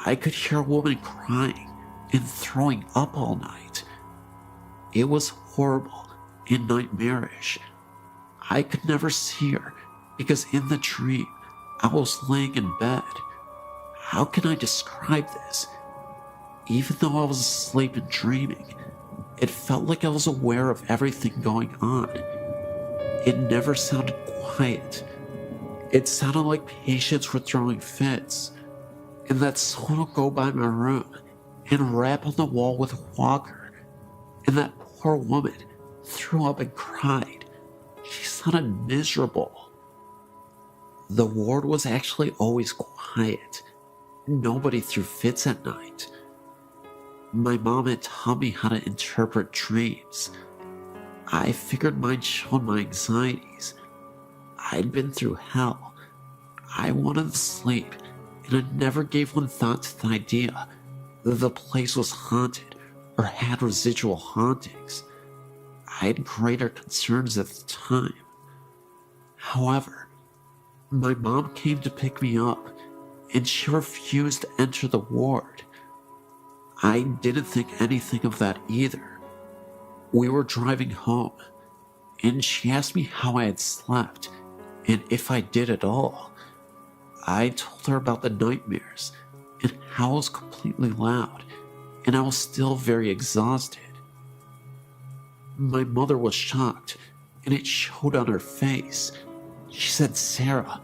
I could hear a woman crying and throwing up all night. It was horrible and nightmarish. I could never see her because in the dream, I was laying in bed. How can I describe this? Even though I was asleep and dreaming, it felt like I was aware of everything going on. It never sounded quiet. It sounded like patients were throwing fits, and that someone would go by my room and rap on the wall with a walker, and that poor woman threw up and cried. She sounded miserable. The ward was actually always quiet. Nobody threw fits at night. My mom had taught me how to interpret dreams. I figured mine showed my anxieties. I'd been through hell. I wanted to sleep, and I never gave one thought to the idea that the place was haunted or had residual hauntings. I had greater concerns at the time. However, my mom came to pick me up, and she refused to enter the ward. I didn't think anything of that either. We were driving home, and she asked me how I had slept, and if I did at all. I told her about the nightmares, and how I was completely loud, and I was still very exhausted. My mother was shocked, and it showed on her face. She said, "Sarah,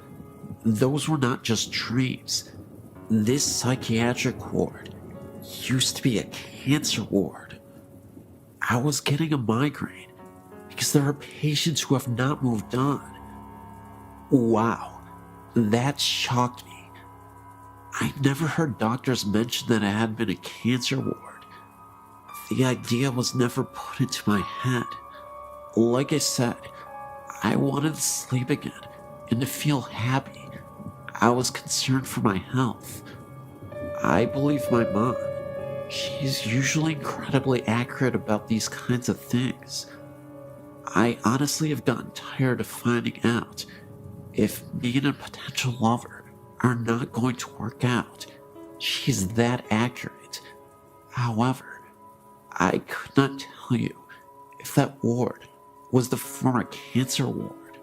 those were not just dreams. This psychiatric ward used to be a cancer ward." I was getting a migraine because there are patients who have not moved on. Wow, that shocked me. I never heard doctors mention that it had been a cancer ward. The idea was never put into my head. Like I said, I wanted to sleep again and to feel happy. I was concerned for my health. I believe my mom. She's usually incredibly accurate about these kinds of things. I honestly have gotten tired of finding out if me and a potential lover are not going to work out. She's that accurate. However, I could not tell you if that ward was the former cancer ward.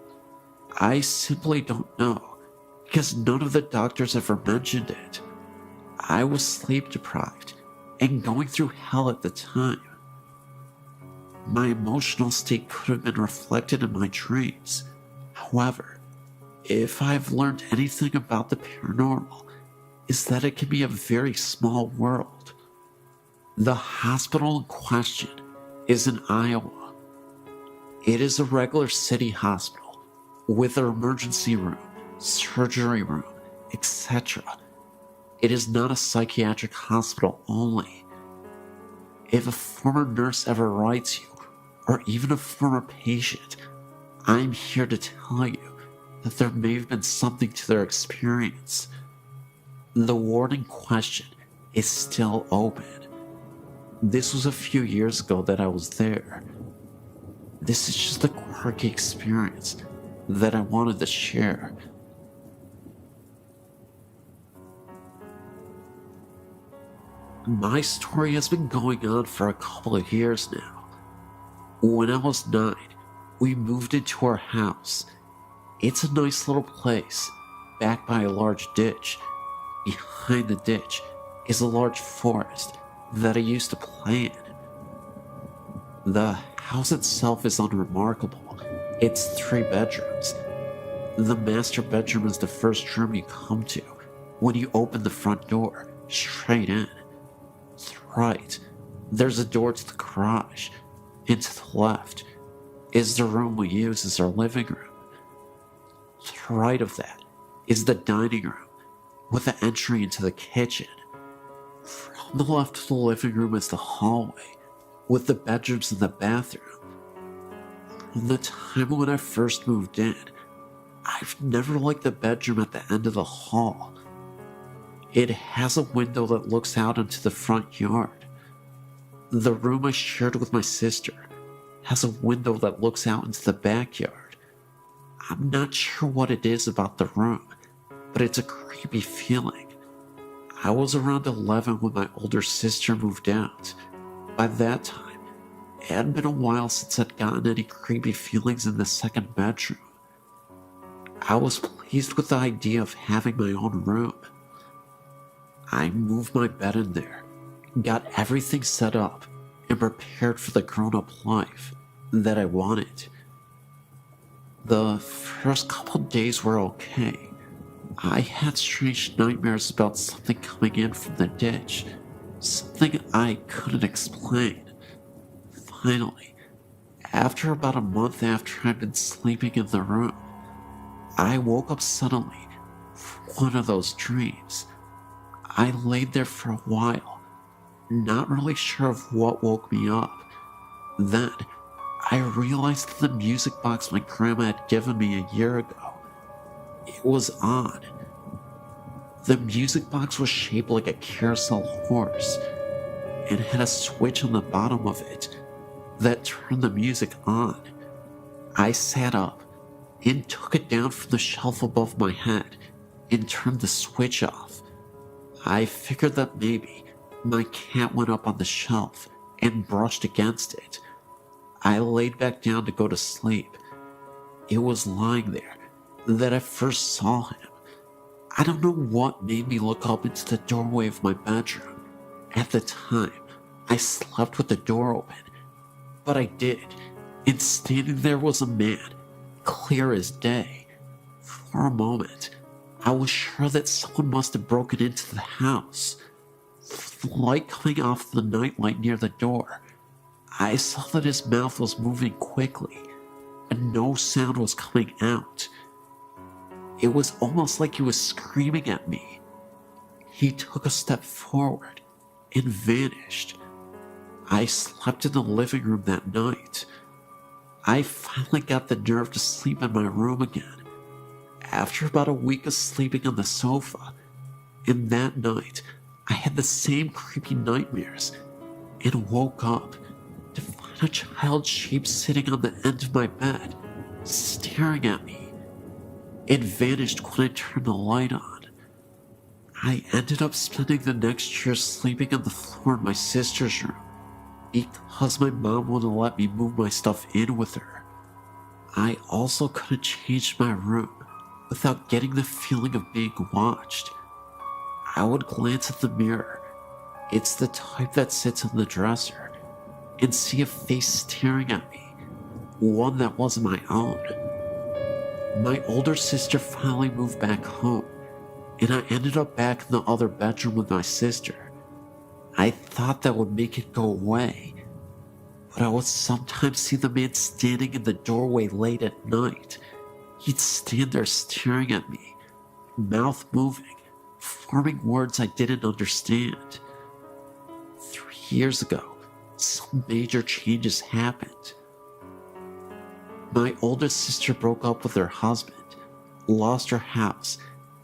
I simply don't know because none of the doctors ever mentioned it. I was sleep deprived and going through hell at the time. My emotional state could have been reflected in my dreams. However, if I've learned anything about the paranormal, is that it can be a very small world. The hospital in question is in Iowa. It is a regular city hospital with an emergency room, surgery room, etc. It is not a psychiatric hospital only. If a former nurse ever writes you, or even a former patient, I'm here to tell you that there may have been something to their experience. The ward in question is still open. This was a few years ago that I was there. This is just a quirky experience that I wanted to share. My story has been going on for a couple of years now. When I was 9, we moved into our house. It's a nice little place, backed by a large ditch. Behind the ditch is a large forest that I used to play in. The house itself is unremarkable. It's 3 bedrooms. The master bedroom is the first room you come to when you open the front door, straight in. To the right, there's a door to the garage, and to the left is the room we use as our living room. To the right of that is the dining room, with the entry into the kitchen. From the left of the living room is the hallway, with the bedrooms and the bathroom. From the time when I first moved in, I've never liked the bedroom at the end of the hall. It has a window that looks out into the front yard. The room I shared with my sister has a window that looks out into the backyard. I'm not sure what it is about the room, but it's a creepy feeling. I was around 11 when my older sister moved out. By that time, it had been a while since I'd gotten any creepy feelings in the second bedroom. I was pleased with the idea of having my own room. I moved my bed in there, got everything set up, and prepared for the grown-up life that I wanted. The first couple days were okay. I had strange nightmares about something coming in from the ditch, something I couldn't explain. Finally, after about a month after I'd been sleeping in the room, I woke up suddenly from one of those dreams. I laid there for a while, not really sure of what woke me up. Then, I realized that the music box my grandma had given me a year ago, it was on. The music box was shaped like a carousel horse, and had a switch on the bottom of it that turned the music on. I sat up and took it down from the shelf above my head and turned the switch off. I figured that maybe my cat went up on the shelf and brushed against it. I laid back down to go to sleep. It was lying there that I first saw him. I don't know what made me look up into the doorway of my bedroom. At the time, I slept with the door open, but I did, and standing there was a man, clear as day. For a moment, I was sure that someone must have broken into the house. With the light coming off the nightlight near the door, I saw that his mouth was moving quickly, and no sound was coming out. It was almost like he was screaming at me. He took a step forward and vanished. I slept in the living room that night. I finally got the nerve to sleep in my room again, after about a week of sleeping on the sofa. And that night, I had the same creepy nightmares, and woke up to find a child's shape sitting on the end of my bed, staring at me. It vanished when I turned the light on. I ended up spending the next year sleeping on the floor in my sister's room, because my mom wouldn't let me move my stuff in with her. I also couldn't change my room without getting the feeling of being watched. I would glance at the mirror, it's the type that sits on the dresser, and see a face staring at me, one that wasn't my own. My older sister finally moved back home, and I ended up back in the other bedroom with my sister. I thought that would make it go away, but I would sometimes see the man standing in the doorway late at night. He'd stand there staring at me, mouth moving, forming words I didn't understand. 3 years ago, some major changes happened. My oldest sister broke up with her husband, lost her house,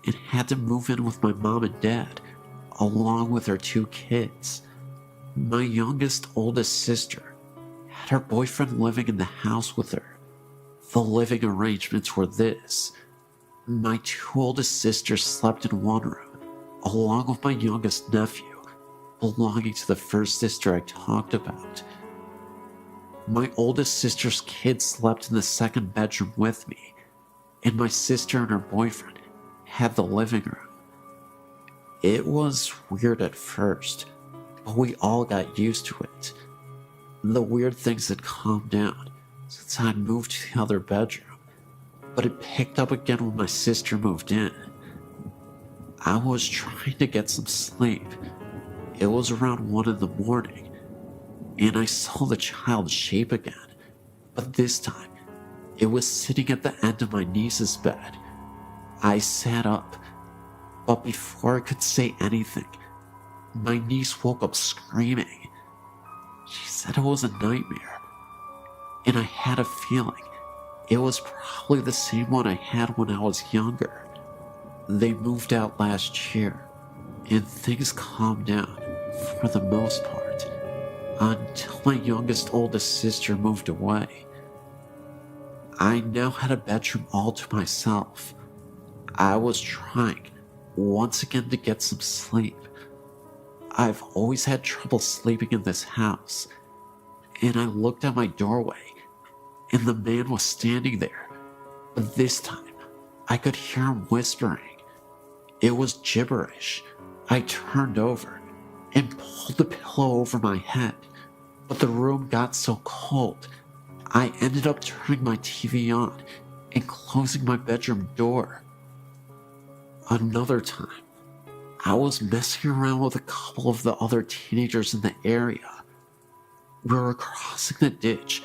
and had to move in with my mom and dad, along with her 2 kids. My oldest sister had her boyfriend living in the house with her. The living arrangements were this: my 2 oldest sisters slept in one room, along with my youngest nephew, belonging to the first sister I talked about. My oldest sister's kid slept in the second bedroom with me, and my sister and her boyfriend had the living room. It was weird at first, but we all got used to it. The weird things had calmed down since I'd moved to the other bedroom, but it picked up again when my sister moved in. I was trying to get some sleep. It was around 1 in the morning, and I saw the child's shape again, but this time it was sitting at the end of my niece's bed. I sat up, but before I could say anything, my niece woke up screaming. She said it was a nightmare, and I had a feeling it was probably the same one I had when I was younger. They moved out last year, and things calmed down for the most part, until my oldest sister moved away. I now had a bedroom all to myself. I was trying once again to get some sleep. I've always had trouble sleeping in this house, and I looked at my doorway, and the man was standing there, but this time I could hear him whispering. It was gibberish. I turned over and pulled the pillow over my head, but the room got so cold, I ended up turning my TV on and closing my bedroom door. Another time, I was messing around with a couple of the other teenagers in the area. We were crossing the ditch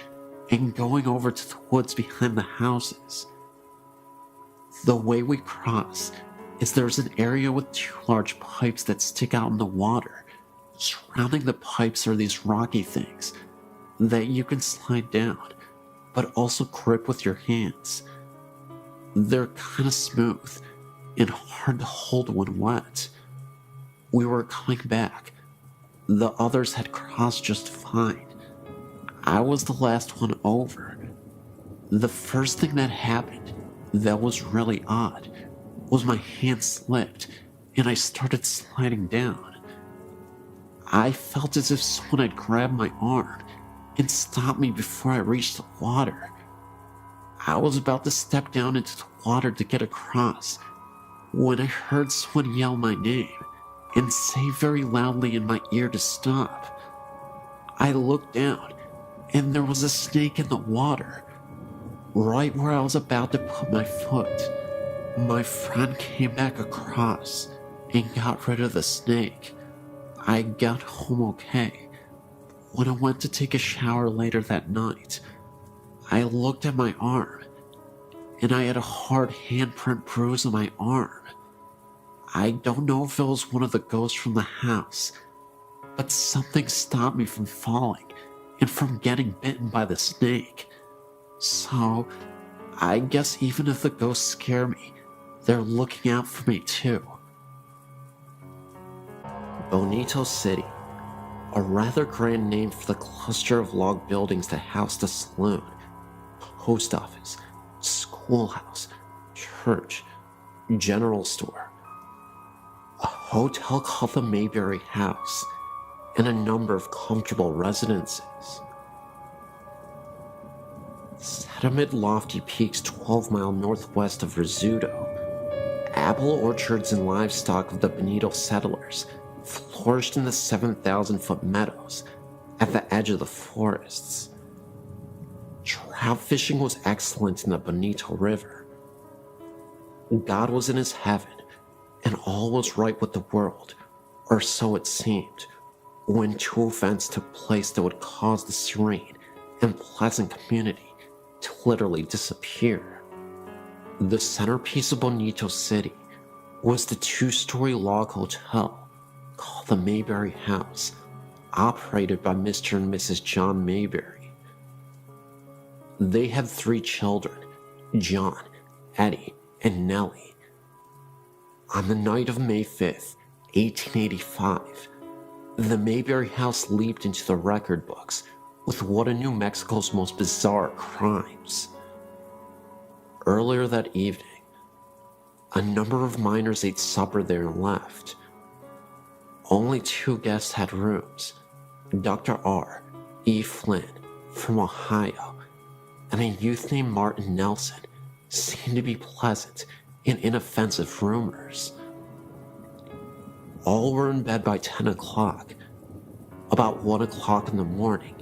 and going over to the woods behind the houses. The way we cross is there's an area with 2 large pipes that stick out in the water. Surrounding the pipes are these rocky things that you can slide down, but also grip with your hands. They're kind of smooth and hard to hold when wet. We were coming back. The others had crossed just fine. I was the last one over. The first thing that happened that was really odd was my hand slipped and I started sliding down. I felt as if someone had grabbed my arm and stopped me before I reached the water. I was about to step down into the water to get across when I heard someone yell my name and say very loudly in my ear to stop. I looked down and there was a snake in the water, right where I was about to put my foot. My friend came back across and got rid of the snake. I got home okay. When I went to take a shower later that night, I looked at my arm, and I had a hard handprint bruise on my arm. I don't know if it was one of the ghosts from the house, but something stopped me from falling and from getting bitten by the snake. So, I guess even if the ghosts scare me, they're looking out for me too. Bonito City, a rather grand name for the cluster of log buildings that housed a saloon, post office, schoolhouse, church, general store, a hotel called the Mayberry House, and a number of comfortable residences. Set amid lofty peaks 12-mile northwest of Rizzuto, apple orchards and livestock of the Bonito settlers flourished in the 7,000-foot meadows at the edge of the forests. Trout fishing was excellent in the Bonito River. God was in his heaven, and all was right with the world, or so it seemed, when 2 events took place that would cause the serene and pleasant community to literally disappear. The centerpiece of Bonito City was the 2-story log hotel called the Mayberry House, operated by Mr. and Mrs. John Mayberry. They had 3 children, John, Eddie, and Nellie. On the night of May 5th, 1885, the Mayberry House leaped into the record books with one of New Mexico's most bizarre crimes. Earlier that evening, a number of miners ate supper there and left. Only 2 guests had rooms: Dr. R. E. Flynn from Ohio and a youth named Martin Nelson seemed to be pleasant and inoffensive roomers. All were in bed by 10 o'clock. About 1 o'clock in the morning,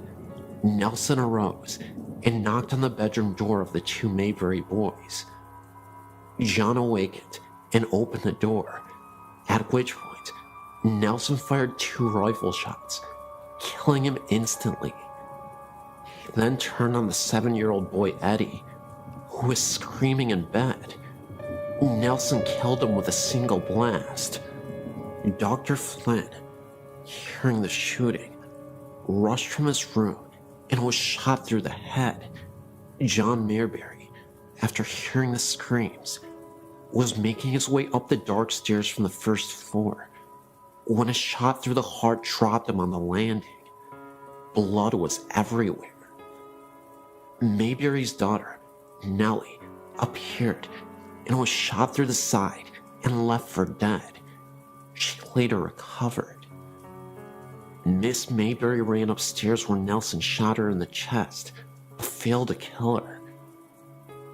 Nelson arose and knocked on the bedroom door of the 2 Mayberry boys. John awakened and opened the door, at which point Nelson fired 2 rifle shots, killing him instantly. He then turned on the 7-year-old boy Eddie, who was screaming in bed. Nelson killed him with a single blast. Dr. Flynn, hearing the shooting, rushed from his room and was shot through the head. John Mayberry, after hearing the screams, was making his way up the dark stairs from the first floor when a shot through the heart dropped him on the landing. Blood was everywhere. Mayberry's daughter, Nellie, appeared and was shot through the side and left for dead. She later recovered. Miss Mayberry ran upstairs where Nelson shot her in the chest, but failed to kill her.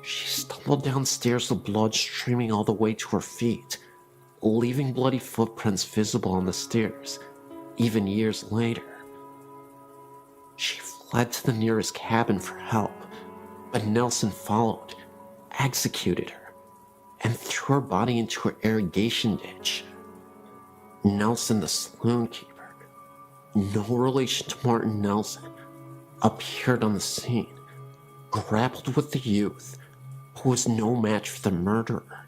She stumbled downstairs with blood streaming all the way to her feet, leaving bloody footprints visible on the stairs, even years later. She fled to the nearest cabin for help, but Nelson followed, executed her, and threw her body into an irrigation ditch. Nelson, the saloon keeper, no relation to Martin Nelson, appeared on the scene, grappled with the youth, who was no match for the murderer.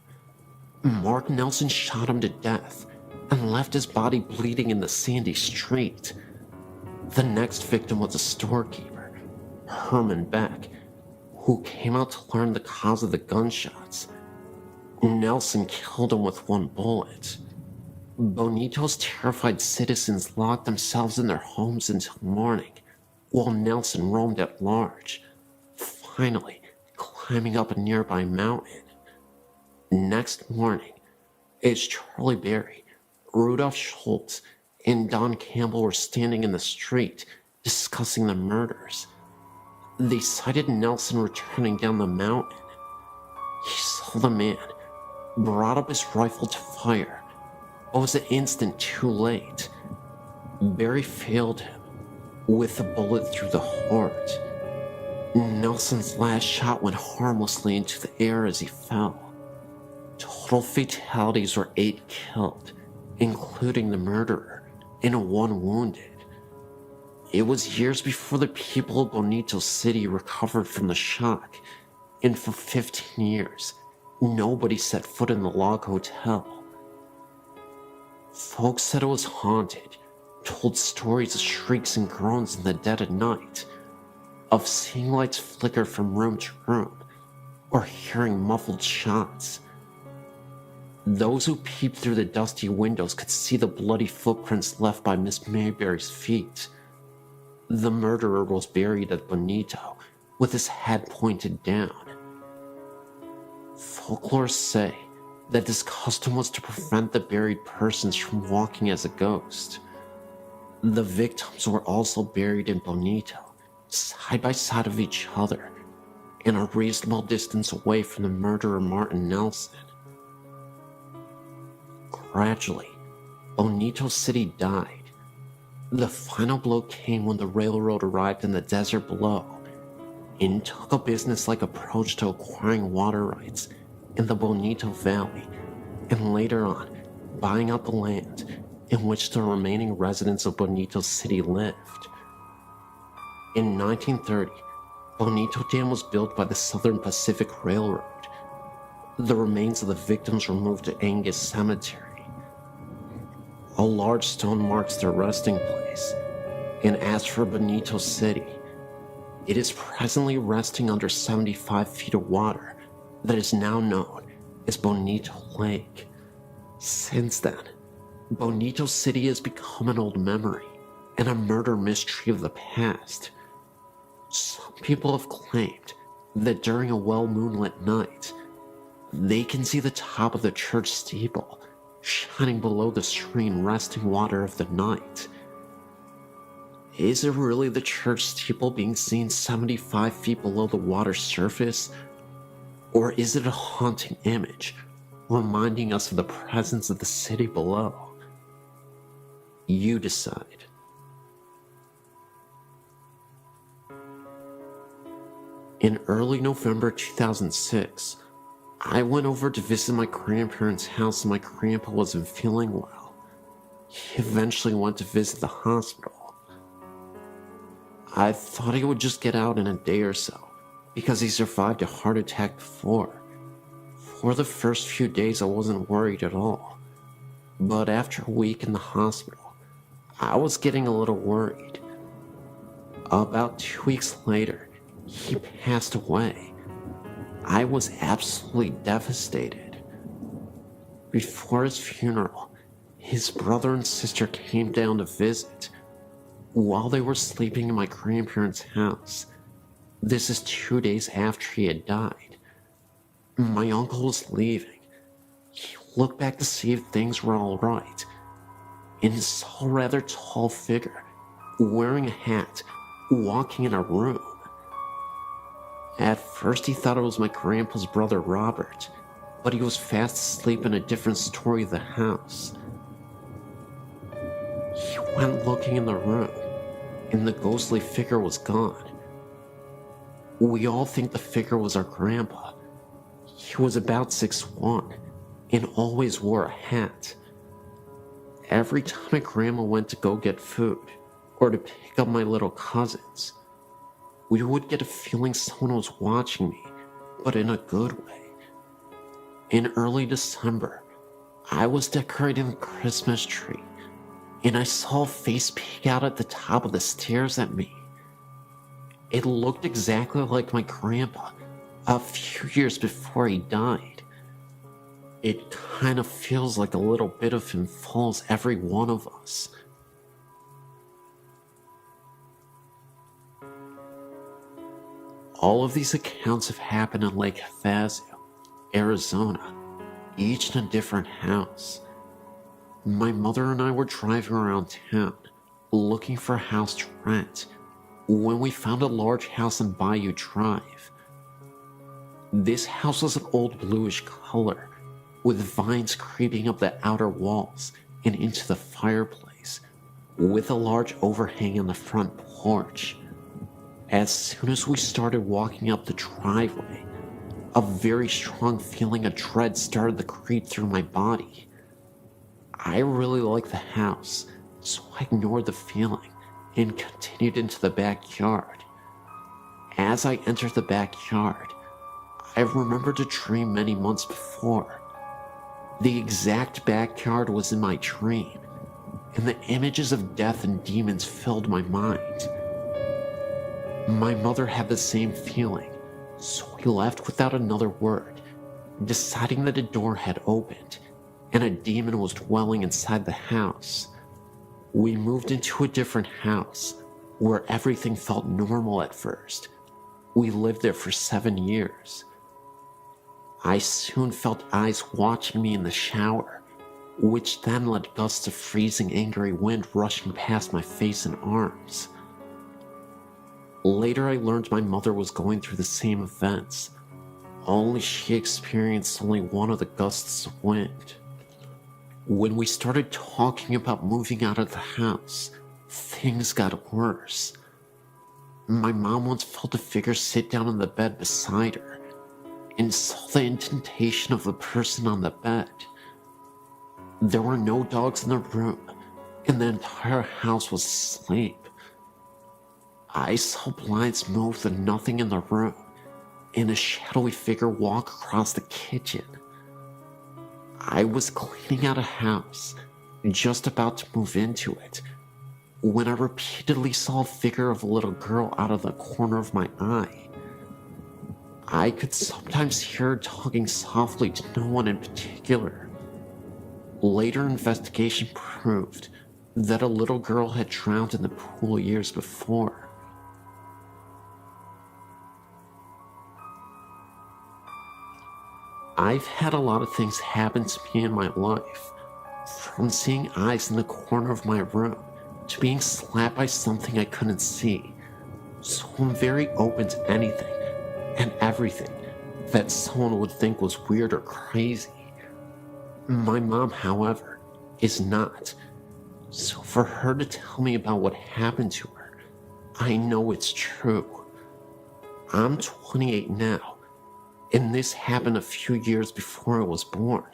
Mark Nelson shot him to death and left his body bleeding in the sandy street. The next victim was a storekeeper, Herman Beck, who came out to learn the cause of the gunshots. Nelson killed him with 1 bullet. Bonito's terrified citizens locked themselves in their homes until morning, while Nelson roamed at large, finally climbing up a nearby mountain. Next morning, as Charlie Berry, Rudolph Schultz, and Don Campbell were standing in the street discussing the murders, they sighted Nelson returning down the mountain. He saw the man, brought up his rifle to fire, but was an instant too late. Berry failed him with a bullet through the heart. Nelson's last shot went harmlessly into the air as he fell. Total fatalities were 8 killed, including the murderer, and 1 wounded. It was years before the people of Bonito City recovered from the shock, and for 15 years, nobody set foot in the log hotel. Folks said it was haunted, told stories of shrieks and groans in the dead of night, of seeing lights flicker from room to room, or hearing muffled shots. Those who peeped through the dusty windows could see the bloody footprints left by Miss Mayberry's feet. The murderer was buried at Bonito, with his head pointed down. Folklore say that this custom was to prevent the buried persons from walking as a ghost. The victims were also buried in Bonito, side by side of each other, and a reasonable distance away from the murderer Martin Nelson. Gradually, Bonito City died. The final blow came when the railroad arrived in the desert below and took a businesslike approach to acquiring water rights in the Bonito Valley, and later on, buying out the land in which the remaining residents of Bonito City lived. In 1930, Bonito Dam was built by the Southern Pacific Railroad. The remains of the victims were moved to Angus Cemetery. A large stone marks their resting place, and as for Bonito City, it is presently resting under 75 feet of water that is now known as Bonito Lake. Since then, Bonito City has become an old memory and a murder mystery of the past. Some people have claimed that during a well moonlit night, they can see the top of the church steeple shining below the serene resting water of the night. Is it really the church steeple being seen 75 feet below the water's surface? Or is it a haunting image, reminding us of the presence of the city below? You decide. In early November 2006, I went over to visit my grandparents' house and my grandpa wasn't feeling well. He eventually went to visit the hospital. I thought he would just get out in a day or so, because he survived a heart attack before. For the first few days I wasn't worried at all, but after a week in the hospital, I was getting a little worried. About 2 weeks later, he passed away. I was absolutely devastated. Before his funeral, his brother and sister came down to visit. While they were sleeping in my grandparents' house, this is 2 days after he had died, my uncle was leaving. He looked back to see if things were all right, and saw a rather tall figure, wearing a hat, walking in our room. At first he thought it was my grandpa's brother Robert, but he was fast asleep in a different story of the house. He went looking in the room, and the ghostly figure was gone. We all think the figure was our grandpa. He was about 6'1", and always wore a hat. Every time my grandma went to go get food, or to pick up my little cousins, we would get a feeling someone was watching me, but in a good way. In early December, I was decorating the Christmas tree, and I saw a face peek out at the top of the stairs at me. It looked exactly like my grandpa, a few years before he died. It kind of feels like a little bit of him follows every one of us. All of these accounts have happened in Lake Havasu, Arizona, each in a different house. My mother and I were driving around town, looking for a house to rent, when we found a large house on Bayou Drive. This house was an old bluish color, with vines creeping up the outer walls and into the fireplace, with a large overhang on the front porch. As soon as we started walking up the driveway, a very strong feeling of dread started to creep through my body. I really liked the house, so I ignored the feeling and continued into the backyard. As I entered the backyard, I remembered a dream many months before. The exact backyard was in my dream, and the images of death and demons filled my mind. My mother had the same feeling, so we left without another word, deciding that a door had opened and a demon was dwelling inside the house. We moved into a different house, where everything felt normal at first. We lived there for 7 years. I soon felt eyes watching me in the shower, which then led gusts of freezing angry wind rushing past my face and arms. Later I learned my mother was going through the same events, only she experienced only one of the gusts of wind. When we started talking about moving out of the house, things got worse. My mom once felt a figure sit down on the bed beside her, and saw the indentation of the person on the bed. There were no dogs in the room, and the entire house was asleep. I saw blinds move and nothing in the room, and a shadowy figure walk across the kitchen. I was cleaning out a house, just about to move into it, when I repeatedly saw a figure of a little girl out of the corner of my eye. I could sometimes hear her talking softly to no one in particular. Later investigation proved that a little girl had drowned in the pool years before. I've had a lot of things happen to me in my life, From seeing eyes in the corner of my room to being slapped by something I couldn't see. So I'm very open to anything and everything that someone would think was weird or crazy. My mom, however, is not. So for her to tell me about what happened to her, I know it's true. I'm 28 now, and this happened a few years before I was born.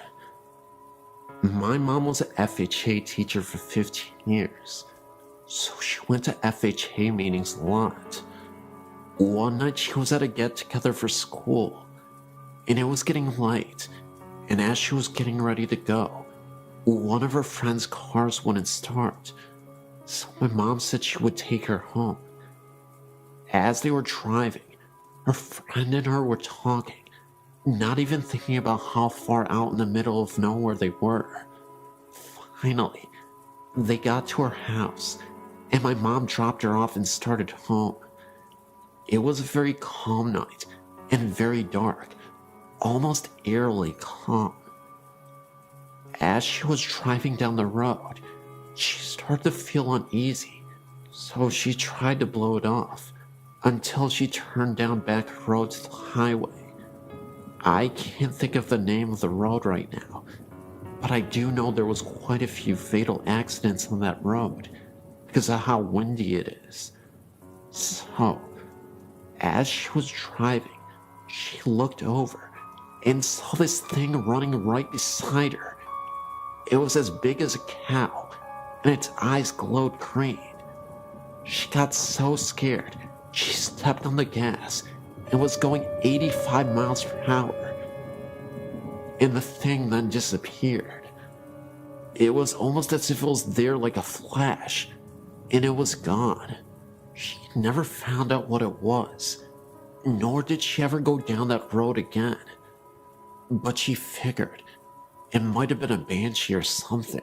My mom was an FHA teacher for 15 years, so she went to FHA meetings a lot. One night she was at a get-together for school, and it was getting late, and as she was getting ready to go, one of her friend's cars wouldn't start, so my mom said she would take her home. As they were driving, her friend and her were talking, not even thinking about how far out in the middle of nowhere they were. Finally, they got to her house, and my mom dropped her off and started home. It was a very calm night, and very dark, almost eerily calm. As she was driving down the road, she started to feel uneasy, so she tried to blow it off, until she turned down back road to the highway. I can't think of the name of the road right now, but I do know there was quite a few fatal accidents on that road because of how windy it is. So, as she was driving, she looked over and saw this thing running right beside her. It was as big as a cow, and its eyes glowed green. She got so scared, she stepped on the gas and was going 85 miles per hour. And the thing then disappeared. It was almost as if it was there like a flash, and it was gone. She never found out what it was, nor did she ever go down that road again. But she figured it might have been a banshee or something,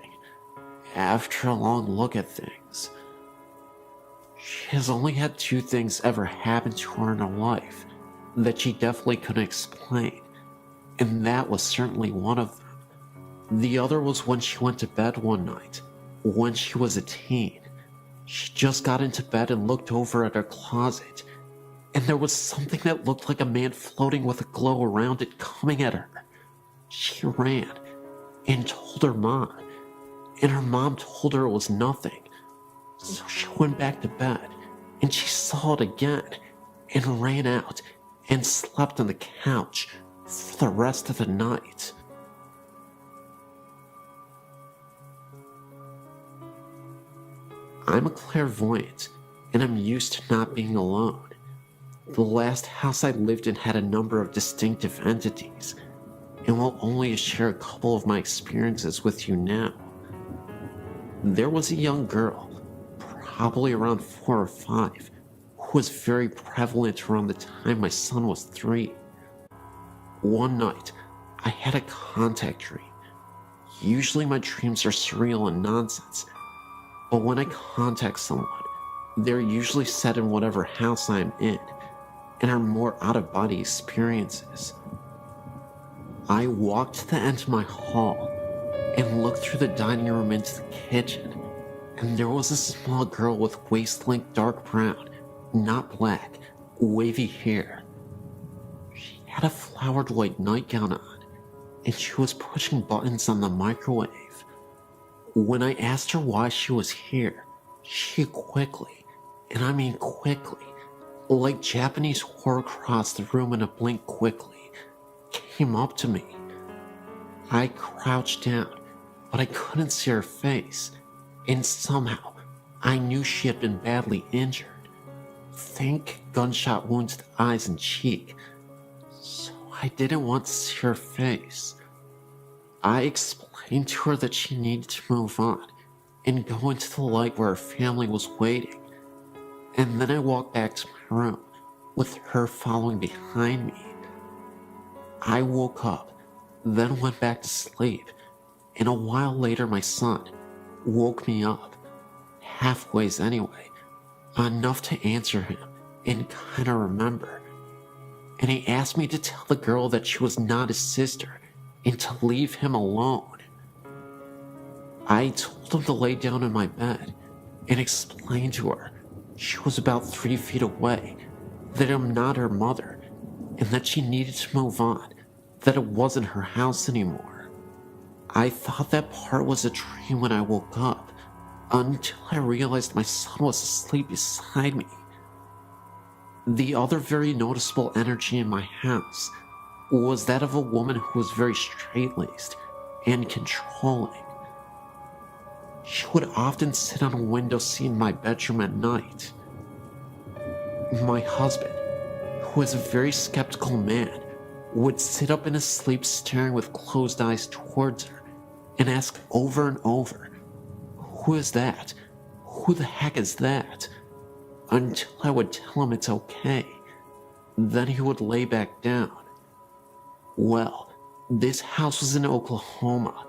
after a long look at things. She has only had 2 things ever happen to her in her life that she definitely couldn't explain, and that was certainly one of them. The other was when she went to bed one night, when she was a teen. She just got into bed and looked over at her closet, and there was something that looked like a man floating with a glow around it coming at her. She ran and told her mom, and her mom told her it was nothing. So she went back to bed, and she saw it again, and ran out and slept on the couch for the rest of the night. I'm a clairvoyant, and I'm used to not being alone. The last house I lived in had a number of distinctive entities, and will only share a couple of my experiences with you now. There was a young girl, probably around 4 or 5, who was very prevalent around the time my son was 3. One night, I had a contact dream. Usually my dreams are surreal and nonsense, but when I contact someone, they're usually set in whatever house I am in, and are more out-of-body experiences. I walked to the end of my hall, and looked through the dining room into the kitchen, and there was a small girl with waist-length dark brown, not black, wavy hair. She had a flowered white nightgown on, and she was pushing buttons on the microwave. When I asked her why she was here, she quickly, and I mean quickly, like Japanese horror crossed the room in a blink quickly, came up to me. I crouched down, but I couldn't see her face, and somehow I knew she had been badly injured. Think gunshot wounds to the eyes and cheek, so I didn't want to see her face. I explained to her that she needed to move on and go into the light where her family was waiting, and then I walked back to my room with her following behind me. I woke up, then went back to sleep, and a while later my son woke me up, halfways anyway, enough to answer him and kinda remember. And he asked me to tell the girl that she was not his sister and to leave him alone. I told him to lay down in my bed and explained to her she was about 3 feet away, that I'm not her mother, and that she needed to move on, that it wasn't her house anymore. I thought that part was a dream when I woke up, until I realized my son was asleep beside me. The other very noticeable energy in my house was that of a woman who was very straight-laced and controlling. She would often sit on a window seat in my bedroom at night. My husband, who is a very skeptical man, would sit up in his sleep staring with closed eyes towards her and ask over and over, "Who is that? Who the heck is that?" Until I would tell him it's okay. Then he would lay back down. Well, this house was in Oklahoma,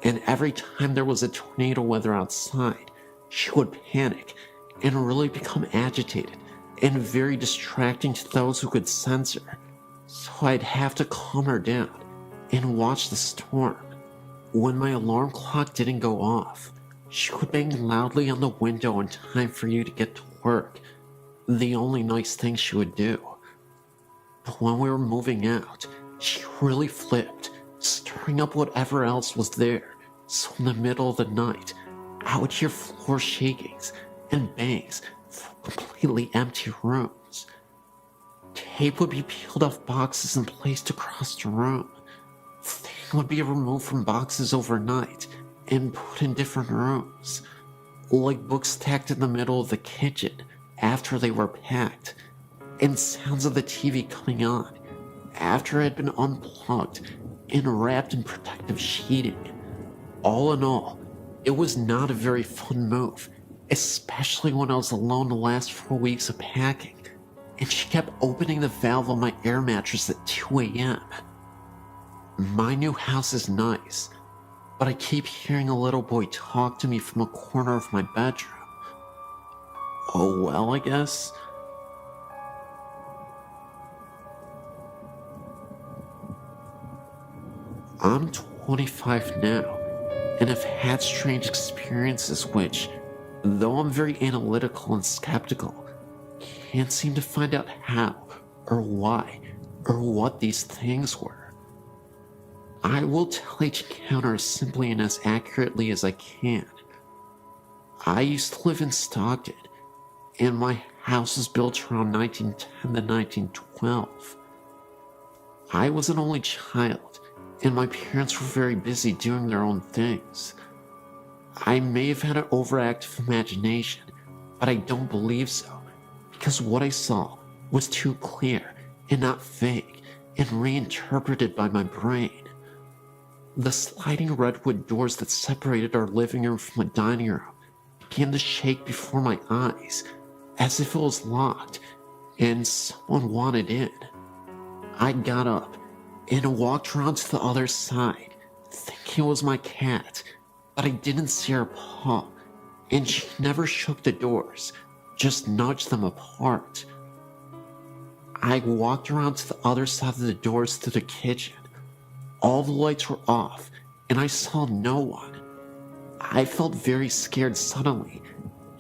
and every time there was a tornado weather outside, she would panic and really become agitated and very distracting to those who could sense her. So I'd have to calm her down and watch the storm. When my alarm clock didn't go off, she would bang loudly on the window in time for you to get to work. The only nice thing she would do. But when we were moving out, she really flipped, stirring up whatever else was there. So in the middle of the night, I would hear floor shakings and bangs from completely empty rooms. Tape would be peeled off boxes and placed across the room. Things would be removed from boxes overnight and put in different rooms, like books stacked in the middle of the kitchen after they were packed, and sounds of the TV coming on after it had been unplugged and wrapped in protective sheeting. All in all, it was not a very fun move, especially when I was alone the last 4 weeks of packing, and she kept opening the valve on my air mattress at 2 a.m. My new house is nice, but I keep hearing a little boy talk to me from a corner of my bedroom. Oh well, I guess. I'm 25 now, and have had strange experiences which, though I'm very analytical and skeptical, can't seem to find out how, or why, or what these things were. I will tell each encounter as simply and as accurately as I can. I used to live in Stockton, and my house was built around 1910 to 1912. I was an only child, and my parents were very busy doing their own things. I may have had an overactive imagination, but I don't believe so, because what I saw was too clear and not vague and reinterpreted by my brain. The sliding redwood doors that separated our living room from the dining room began to shake before my eyes, as if it was locked and someone wanted in. I got up and walked around to the other side, thinking it was my cat, but I didn't see her paw, and she never shook the doors, just nudged them apart. I walked around to the other side of the doors to the kitchen. All the lights were off, and I saw no one. I felt very scared suddenly,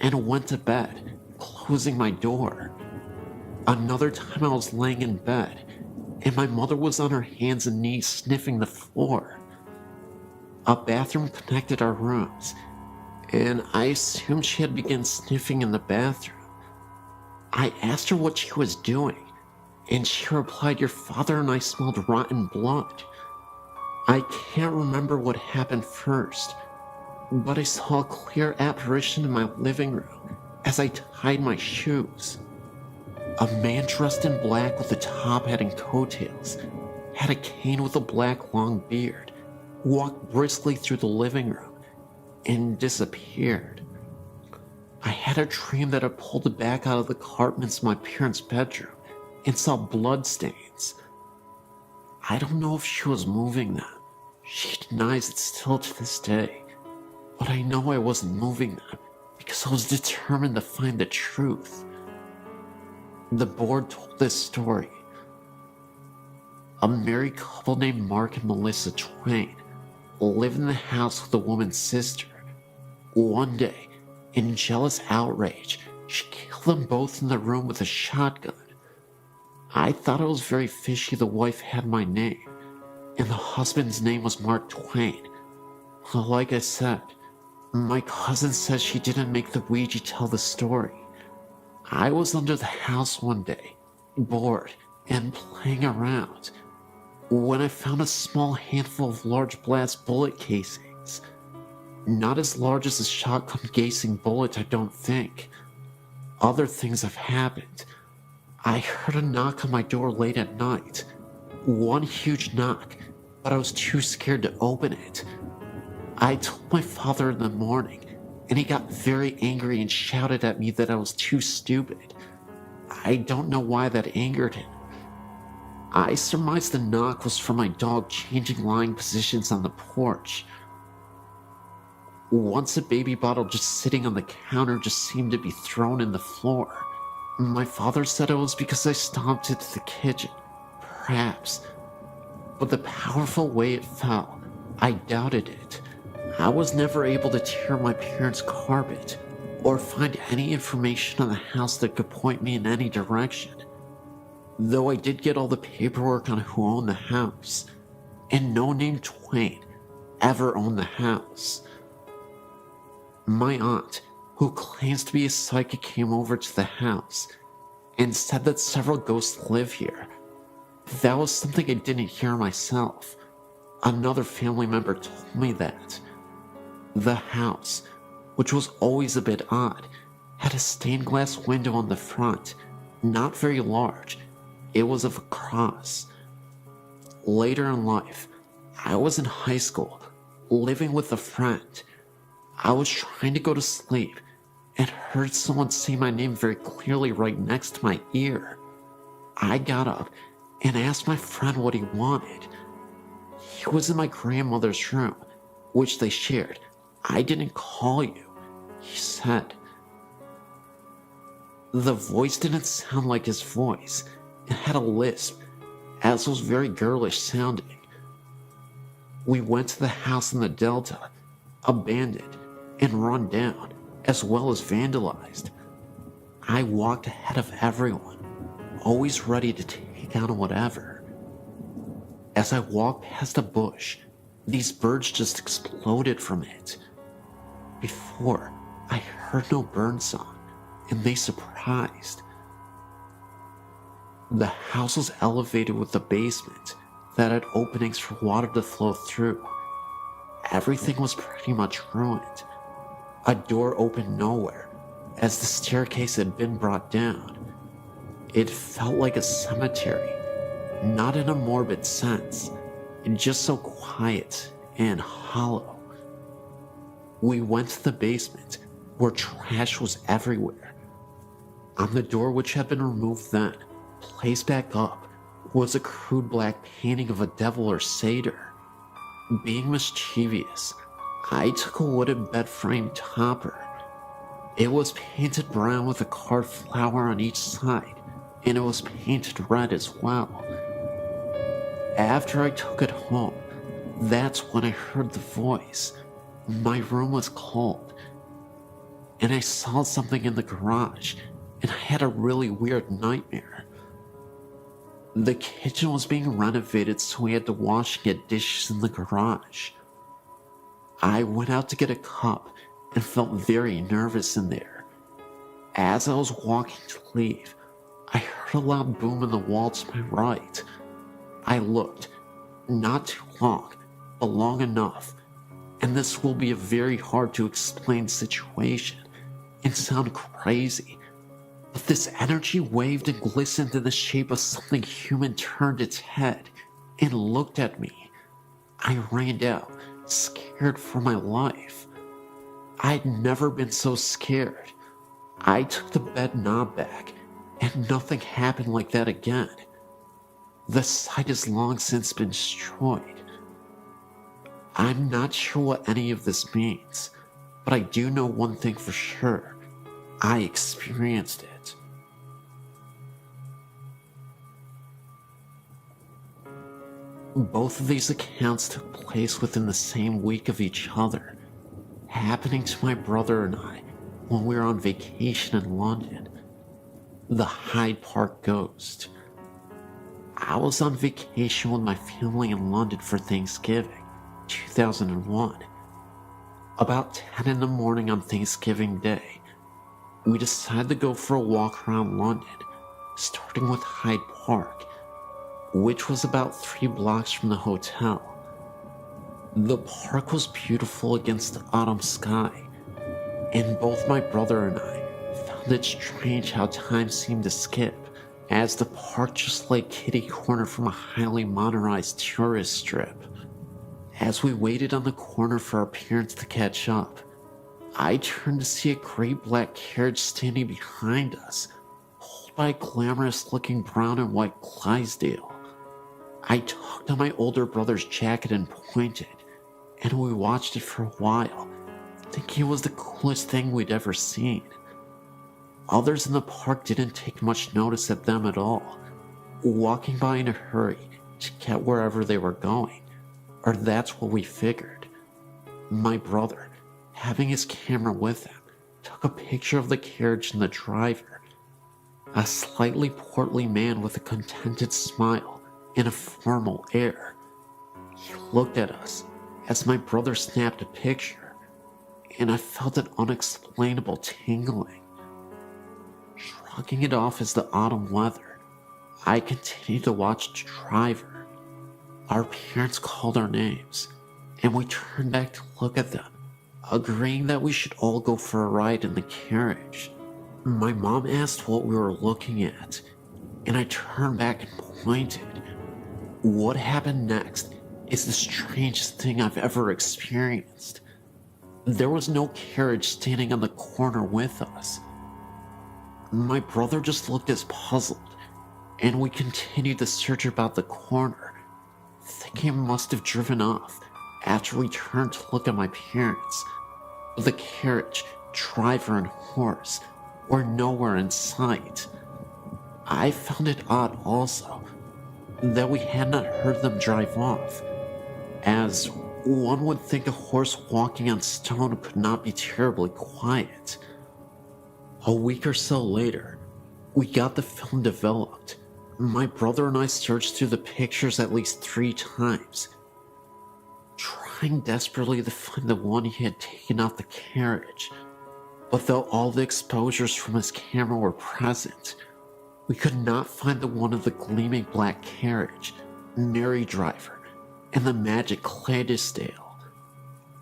and went to bed, closing my door. Another time I was laying in bed, and my mother was on her hands and knees sniffing the floor. A bathroom connected our rooms, and I assumed she had begun sniffing in the bathroom. I asked her what she was doing, and she replied, "Your father and I smelled rotten blood." I can't remember what happened first, but I saw a clear apparition in my living room as I tied my shoes. A man dressed in black with a top hat and coattails, had a cane with a black long beard, walked briskly through the living room, and disappeared. I had a dream that I pulled it back out of the carpets in my parents' bedroom and saw blood stains. I don't know if she was moving them. She denies it still to this day, but I know I wasn't moving them because I was determined to find the truth. The board told this story. A married couple named Mark and Melissa Twain lived in the house with the woman's sister One day, in jealous outrage, she killed them both in the room with a shotgun. I thought it was very fishy the wife had my name, and the husband's name was Mark Twain. Like I said, my cousin says she didn't make the Ouija tell the story. I was under the house one day, bored and playing around, when I found a small handful of large blast bullet casings. Not as large as a shotgun casing bullet, I don't think. Other things have happened. I heard a knock on my door late at night. One huge knock, but I was too scared to open it. I told my father in the morning, and he got very angry and shouted at me that I was too stupid. I don't know why that angered him. I surmised the knock was from my dog changing lying positions on the porch. Once a baby bottle just sitting on the counter just seemed to be thrown in the floor. My father said it was because I stomped into the kitchen. Perhaps. But the powerful way it fell, I doubted it. I was never able to tear my parents' carpet or find any information on the house that could point me in any direction. Though I did get all the paperwork on who owned the house, and no name Twain ever owned the house. My aunt, who claims to be a psychic, came over to the house and said that several ghosts live here. That was something I didn't hear myself. Another family member told me that. The house, which was always a bit odd, had a stained glass window on the front, not very large. It was of a cross. Later in life, I was in high school, living with a friend. I was trying to go to sleep and heard someone say my name very clearly right next to my ear. I got up and asked my friend what he wanted. He was in my grandmother's room, which they shared. I didn't call you, he said. The voice didn't sound like his voice. It had a lisp, as was very girlish sounding. We went to the house in the Delta, abandoned and run down, as well as vandalized. I walked ahead of everyone, always ready to take on whatever. As I walked past a bush, these birds just exploded from it. Before, I heard no bird song, and they surprised. The house was elevated with a basement that had openings for water to flow through. Everything was pretty much ruined. A door opened nowhere, as the staircase had been brought down. It felt like a cemetery, not in a morbid sense, just so quiet and hollow. We went to the basement, where trash was everywhere. On the door, which had been removed then, placed back up, was a crude black painting of a devil or satyr. Being mischievous, I took a wooden bed frame topper. It was painted brown with a carved flower on each side, and it was painted red as well. After I took it home, that's when I heard the voice. My room was cold, and I saw something in the garage, and I had a really weird nightmare. The kitchen was being renovated, so we had to wash and get dishes in the garage. I went out to get a cup and felt very nervous in there. As I was walking to leave, I heard a loud boom in the wall to my right. I looked, not too long, but long enough, and this will be a very hard to explain situation and sound crazy, but this energy waved and glistened in the shape of something human, turned its head and looked at me. I ran out, scared for my life. I'd never been so scared. I took the bed knob back, and nothing happened like that again. The site has long since been destroyed. I'm not sure what any of this means, but I do know one thing for sure. I experienced it. Both of these accounts took place within the same week of each other. happening to my brother and I when we were on vacation in London. The Hyde Park ghost. I was on vacation with my family in London for Thanksgiving, 2001. About 10 in the morning on Thanksgiving Day, we decided to go for a walk around London, starting with Hyde Park, which was about 3 blocks from the hotel. The park was beautiful against the autumn sky, and both my brother and I found it strange how time seemed to skip, as the park just lay kitty corner from a highly modernized tourist strip. As we waited on the corner for our parents to catch up, I turned to see a great black carriage standing behind us, pulled by a glamorous-looking brown and white Clydesdale. I tugged on my older brother's jacket and pointed, and we watched it for a while, thinking it was the coolest thing we'd ever seen. Others in the park didn't take much notice at them at all, walking by in a hurry to get wherever they were going, or that's what we figured. My brother, having his camera with him, took a picture of the carriage and the driver, a slightly portly man with a contented smile and a formal air. He looked at us as my brother snapped a picture, and I felt an unexplainable tingling. Shrugging it off as the autumn weather, I continued to watch the driver. Our parents called our names, and we turned back to look at them, agreeing that we should all go for a ride in the carriage. My mom asked what we were looking at, and I turned back and pointed. What happened next is the strangest thing I've ever experienced. There was no carriage standing on the corner with us. My brother just looked as puzzled, and we continued to search about the corner, thinking it must have driven off after we turned to look at my parents. The carriage, driver, and horse were nowhere in sight. I found it odd also that we had not heard them drive off, as one would think a horse walking on stone could not be terribly quiet. A week or so later, we got the film developed. My brother and I searched through the pictures at least 3 times, trying desperately to find the one he had taken off the carriage. But though all the exposures from his camera were present, we could not find the one of the gleaming black carriage, merry driver, and the magic Clydesdale.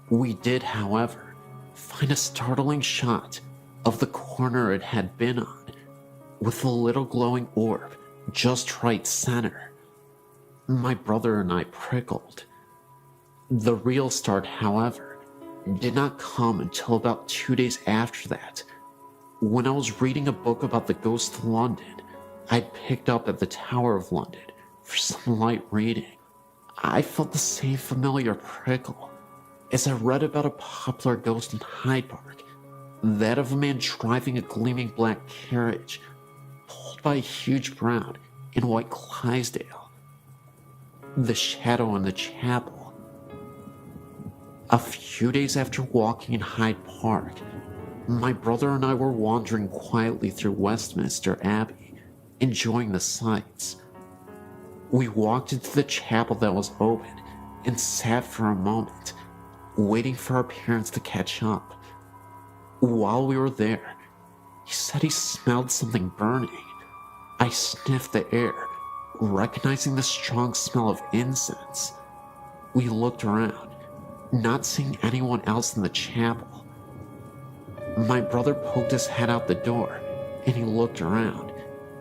We did, however, find a startling shot of the corner it had been on, with a little glowing orb just right center. My brother and I prickled. The real start, however, did not come until about 2 days after that, when I was reading a book about the ghost of London I'd picked up at the Tower of London for some light reading. I felt the same familiar prickle as I read about a popular ghost in Hyde Park, that of a man driving a gleaming black carriage pulled by a huge brown and white Clydesdale. The shadow in the chapel. A few days after walking in Hyde Park, my brother and I were wandering quietly through Westminster Abbey, enjoying the sights. We walked into the chapel that was open and sat for a moment, waiting for our parents to catch up. While we were there, he said he smelled something burning. I sniffed the air, recognizing the strong smell of incense. We looked around, not seeing anyone else in the chapel. My brother poked his head out the door, and he looked around,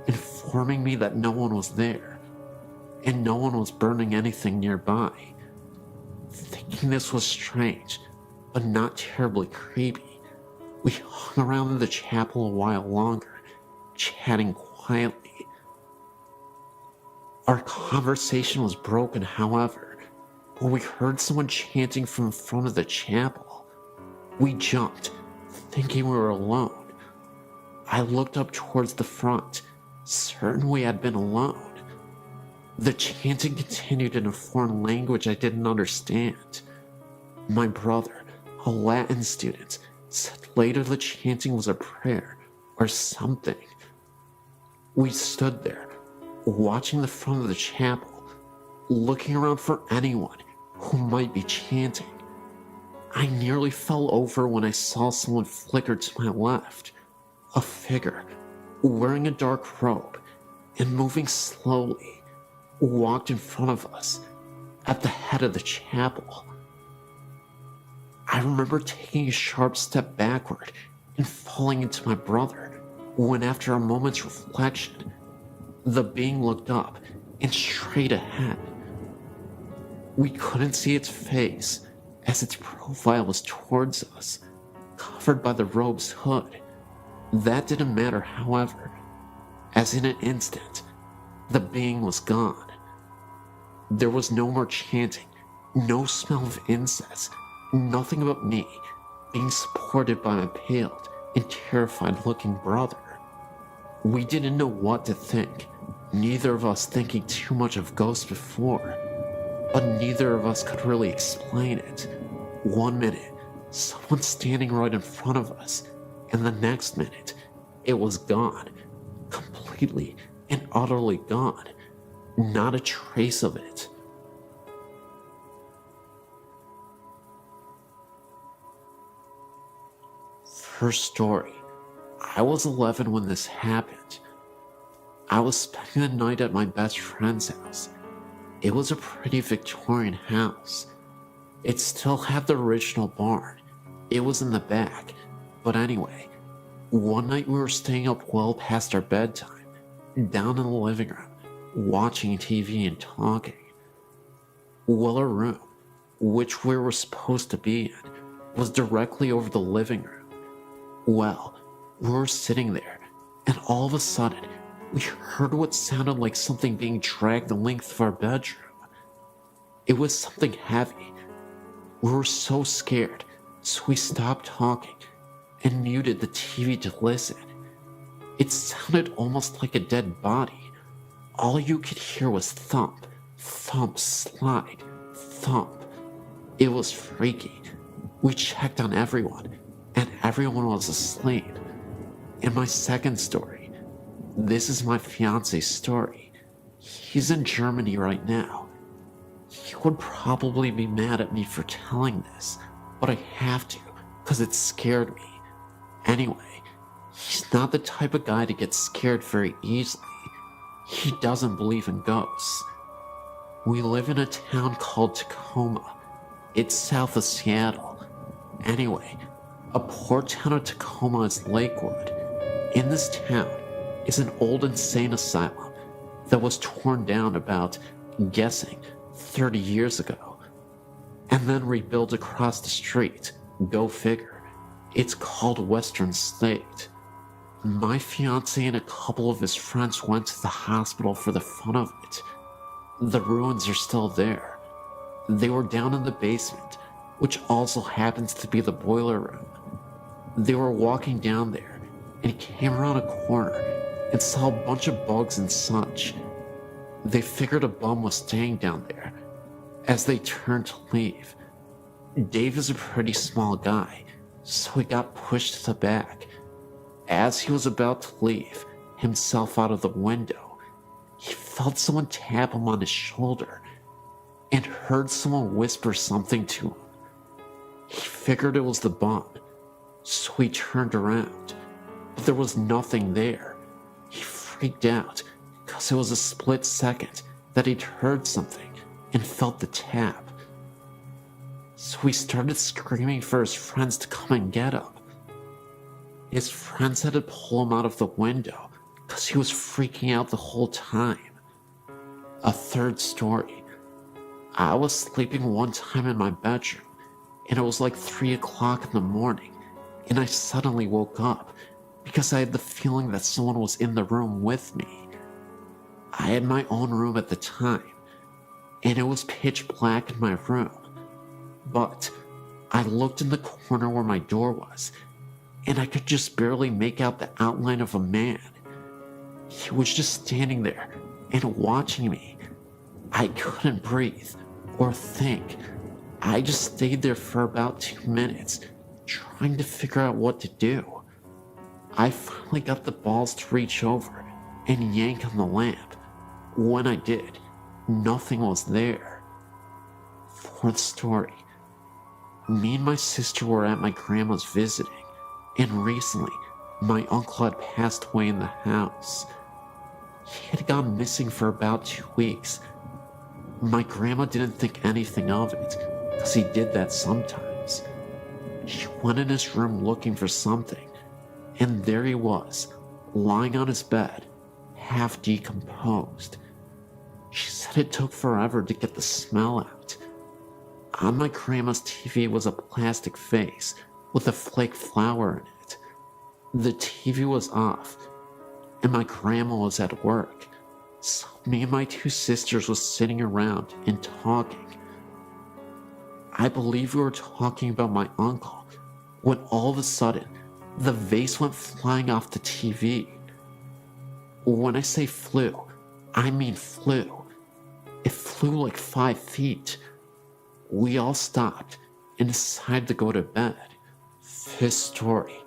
informing me that no one was there, and no one was burning anything nearby. Thinking this was strange, but not terribly creepy, we hung around in the chapel a while longer, chatting quietly. Our conversation was broken, however, when we heard someone chanting from the front of the chapel. We jumped, thinking we were alone. I looked up towards the front, certain we had been alone. The chanting continued in a foreign language I didn't understand. My brother, A Latin student said later the chanting was a prayer or something. We stood there, watching the front of the chapel, looking around for anyone who might be chanting. I nearly fell over when I saw someone flicker to my left, a figure wearing a dark robe and moving slowly, walked in front of us at the head of the chapel. I remember taking a sharp step backward and falling into my brother when, after a moment's reflection, the being looked up and straight ahead. We couldn't see its face as its profile was towards us, covered by the robe's hood. That didn't matter, however, as in an instant, the being was gone. There was no more chanting, no smell of incense, nothing but me being supported by my paled and terrified-looking brother. We didn't know what to think, neither of us thinking too much of ghosts before, but neither of us could really explain it. One minute, someone standing right in front of us, and the next minute, it was gone, completely and utterly gone, not a trace of it. First story. I was 11 when this happened. I was spending the night at my best friend's house. It was a pretty Victorian house. It still had the original barn. It was in the back. But anyway, one night we were staying up well past our bedtime, down in the living room, watching TV and talking. Well, our room, which we were supposed to be in, was directly over the living room. Well, we were sitting there, and all of a sudden, we heard what sounded like something being dragged the length of our bedroom. It was something heavy. We were so scared, so we stopped talking and muted the TV to listen. It sounded almost like a dead body. All you could hear was thump, thump, slide, thump. It was freaky. We checked on everyone, and everyone was asleep. In my second story, this is my fiance's story. He's in Germany right now. He would probably be mad at me for telling this, but I have to, because it scared me. Anyway, he's not the type of guy to get scared very easily. He doesn't believe in ghosts. We live in a town called Tacoma. It's south of Seattle. Anyway, a poor town of Tacoma is Lakewood. In this town is an old insane asylum that was torn down about, guessing, 30 years ago, and then rebuilt across the street. Go figure. It's called Western State. My fiance and a couple of his friends went to the hospital for the fun of it. The ruins are still there. They were down in the basement, which also happens to be the boiler room. They were walking down there and came around a corner and saw a bunch of bugs and such. They figured a bum was staying down there. As they turned to leave, Dave is a pretty small guy, so he got pushed to the back. As he was about to leave himself out of the window, he felt someone tap him on his shoulder and heard someone whisper something to him. He figured it was the bum, so he turned around, but there was nothing there. He freaked out because it was a split second that he'd heard something and felt the tap. So he started screaming for his friends to come and get him. His friends had to pull him out of the window because he was freaking out the whole time. A third story. I was sleeping one time in my bedroom, and it was like 3 o'clock in the morning, and I suddenly woke up because I had the feeling that someone was in the room with me. I had my own room at the time, and it was pitch black in my room, but I looked in the corner where my door was, and I could just barely make out the outline of a man. He was just standing there and watching me. I couldn't breathe or think. I just stayed there for about 2 minutes, trying to figure out what to do. I finally got the balls to reach over and yank on the lamp. When I did, nothing was there. Fourth story. Me and my sister were at my grandma's visiting, and recently, my uncle had passed away in the house. He had gone missing for about 2 weeks. My grandma didn't think anything of it, because he did that sometimes. She went in his room looking for something, and there he was, lying on his bed, half decomposed. She said it took forever to get the smell out. On my grandma's TV was a plastic vase with a flake flower in it. The TV was off, and my grandma was at work, so me and my 2 sisters was sitting around and talking. I believe we were talking about my uncle, when all of a sudden, the vase went flying off the TV. When I say flew, I mean flew. It flew like 5 feet. We all stopped and decided to go to bed. Fifth story.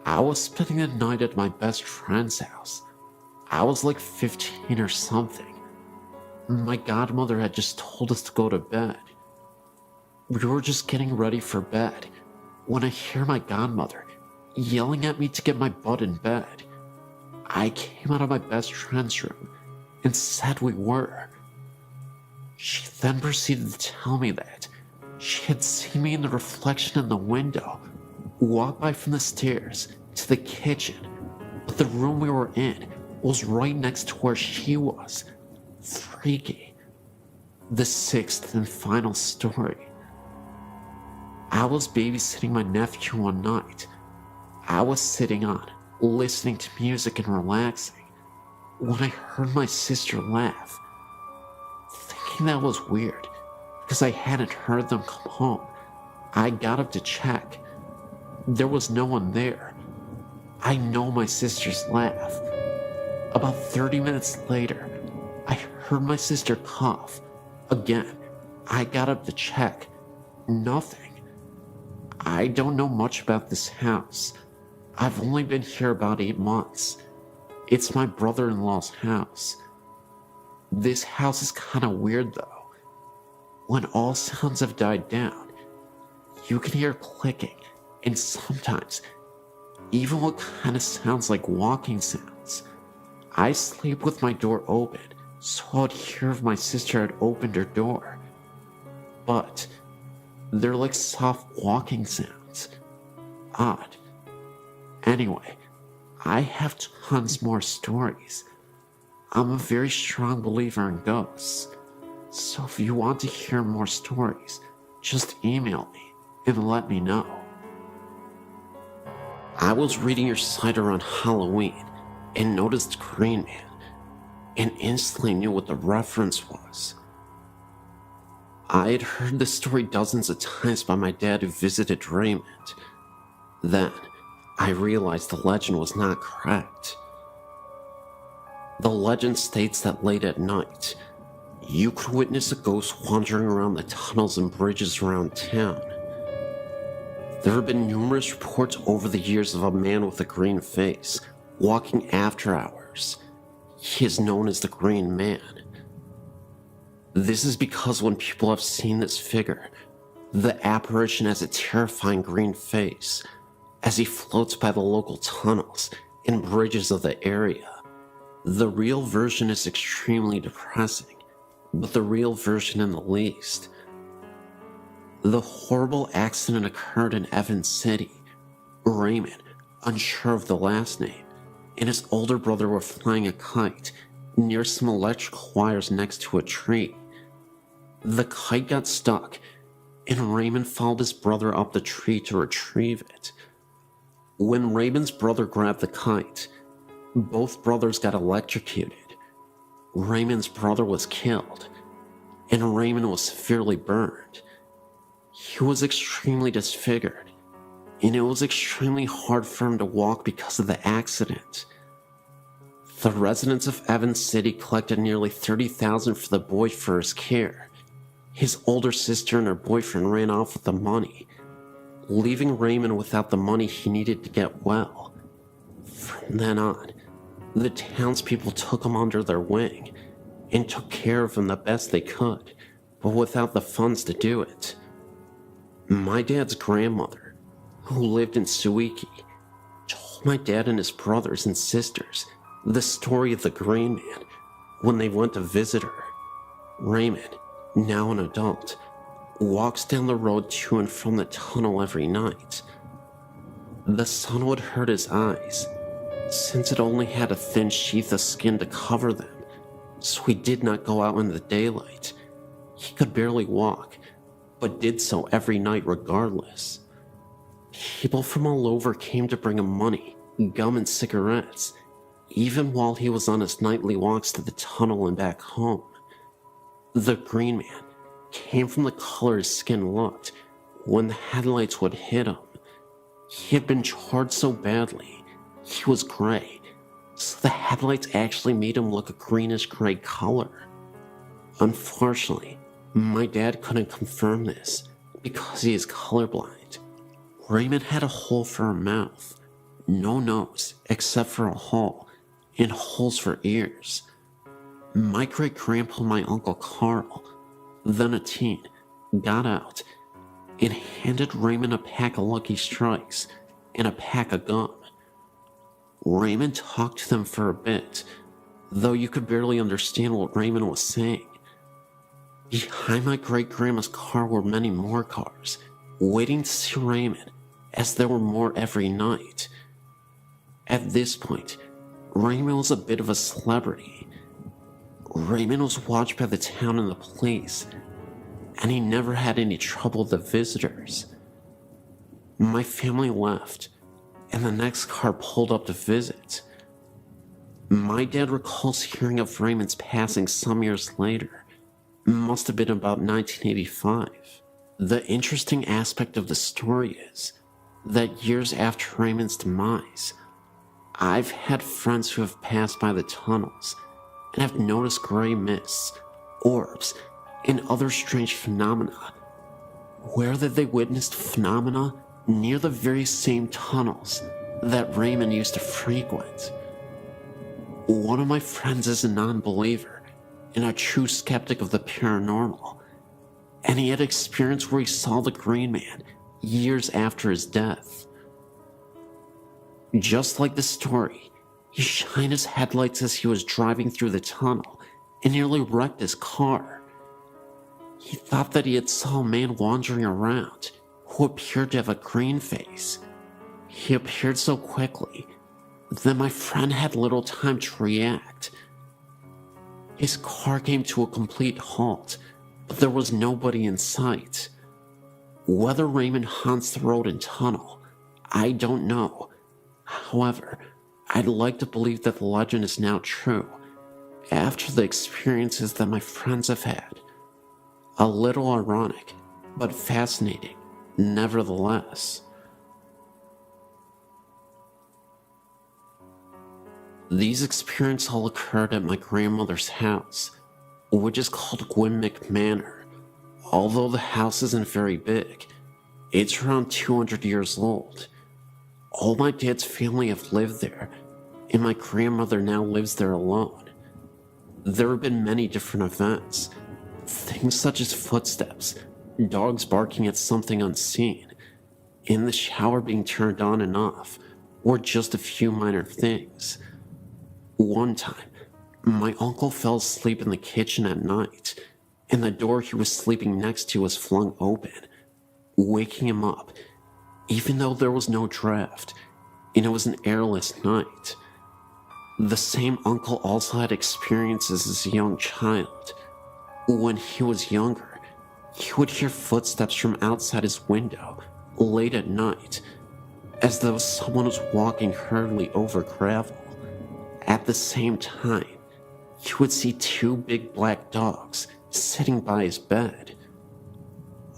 I was spending the night at my best friend's house. I was like 15 or something. My godmother had just told us to go to bed. We were just getting ready for bed when I hear my godmother yelling at me to get my butt in bed. I came out of my best friend's room and said we were. She then proceeded to tell me that she had seen me in the reflection in the window walk by from the stairs to the kitchen, but the room we were in was right next to where she was. Freaky. The sixth and final story. I was babysitting my nephew one night. I was sitting on, listening to music and relaxing, when I heard my sister laugh. Thinking that was weird, because I hadn't heard them come home, I got up to check. There was no one there. I know my sister's laugh. About 30 minutes later, I heard my sister cough. Again, I got up to check. Nothing. I don't know much about this house. I've only been here about 8 months. It's my brother-in-law's house. This house is kinda weird though. When all sounds have died down, you can hear clicking and sometimes even what kinda sounds like walking sounds. I sleep with my door open, so I'd hear if my sister had opened her door. But they're like soft walking sounds. Odd. Anyway, I have tons more stories. I'm a very strong believer in ghosts, so if you want to hear more stories, just email me and let me know. I was reading your site around Halloween and noticed Green Man, and instantly knew what the reference was. I had heard this story dozens of times by my dad who visited Raymond. Then, I realized the legend was not correct. The legend states that late at night, you could witness a ghost wandering around the tunnels and bridges around town. There have been numerous reports over the years of a man with a green face walking after hours. He is known as the Green Man. This is because when people have seen this figure, the apparition has a terrifying green face as he floats by the local tunnels and bridges of the area. The real version is extremely depressing, but the real version in the least. The horrible accident occurred in Evans City. Raymond, unsure of the last name, and his older brother were flying a kite near some electrical wires next to a tree. The kite got stuck, and Raymond followed his brother up the tree to retrieve it. When Raymond's brother grabbed the kite, both brothers got electrocuted. Raymond's brother was killed, and Raymond was severely burned. He was extremely disfigured, and it was extremely hard for him to walk because of the accident. The residents of Evans City collected nearly $30,000 for the boy for his care. His older sister and her boyfriend ran off with the money, leaving Raymond without the money he needed to get well. From then on, the townspeople took him under their wing and took care of him the best they could, but without the funds to do it. My dad's grandmother, who lived in Suiki, told my dad and his brothers and sisters the story of the Green Man when they went to visit her. Raymond, now an adult, walks down the road to and from the tunnel every night. The sun would hurt his eyes, since it only had a thin sheath of skin to cover them, so he did not go out in the daylight. He could barely walk, but did so every night regardless. People from all over came to bring him money, gum, and cigarettes, even while he was on his nightly walks to the tunnel and back home. The Green Man came from the color his skin looked when the headlights would hit him. He had been charred so badly, he was gray, so the headlights actually made him look a greenish-gray color. Unfortunately, my dad couldn't confirm this because he is colorblind. Raymond had a hole for a mouth, no nose except for a hole, and holes for ears. My great-grandpa and my Uncle Carl, then a teen, got out and handed Raymond a pack of Lucky Strikes and a pack of gum. Raymond talked to them for a bit, though you could barely understand what Raymond was saying. Behind my great-grandma's car were many more cars, waiting to see Raymond, as there were more every night. At this point, Raymond was a bit of a celebrity. Raymond was watched by the town and the police, and he never had any trouble with the visitors. My family left, and the next car pulled up to visit. My dad recalls hearing of Raymond's passing some years later. Must have been about 1985. The interesting aspect of the story is that years after Raymond's demise, I've had friends who have passed by the tunnels and have noticed gray mists, orbs, and other strange phenomena, where that they witnessed phenomena near the very same tunnels that Raymond used to frequent. One of my friends is a non-believer and a true skeptic of the paranormal, and he had experience where he saw the Green Man years after his death. Just like the story, he shined his headlights as he was driving through the tunnel and nearly wrecked his car. He thought that he had saw a man wandering around who appeared to have a green face. He appeared so quickly that my friend had little time to react. His car came to a complete halt, but there was nobody in sight. Whether Raymond haunts the road and tunnel, I don't know. However, I'd like to believe that the legend is now true, after the experiences that my friends have had. A little ironic, but fascinating, nevertheless. These experiences all occurred at my grandmother's house, which is called Gwynmick Manor. Although the house isn't very big, it's around 200 years old. All my dad's family have lived there, and my grandmother now lives there alone. There have been many different events, things such as footsteps, dogs barking at something unseen, and the shower being turned on and off, or just a few minor things. One time, my uncle fell asleep in the kitchen at night, and the door he was sleeping next to was flung open, waking him up, even though there was no draft, and it was an airless night. The same uncle also had experiences as a young child. When he was younger, he would hear footsteps from outside his window late at night, as though someone was walking hurriedly over gravel. At the same time, he would see two big black dogs sitting by his bed.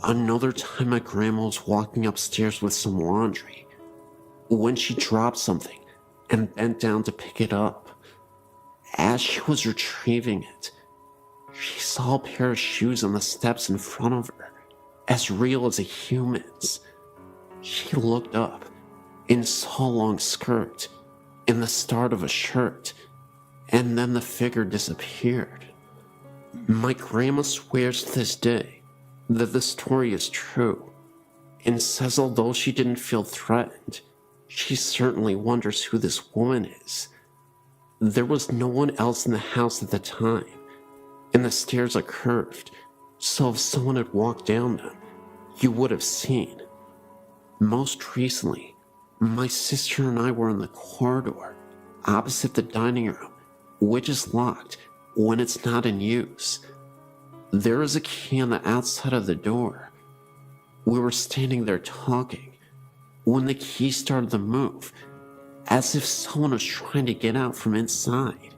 Another time, my grandma was walking upstairs with some laundry when she dropped something and bent down to pick it up. As she was retrieving it, She saw a pair of shoes on the steps in front of her, as real as a human's. She looked up and saw a long skirt and the start of a shirt, and then the figure disappeared. My grandma swears to this day that the story is true, and says although she didn't feel threatened, she certainly wonders who this woman is. There was no one else in the house at the time, and the stairs are curved, so if someone had walked down them, you would have seen. Most recently, my sister and I were in the corridor, opposite the dining room, which is locked when it's not in use. There is a key on the outside of the door. We were standing there talking when the key started to move, as if someone was trying to get out from inside.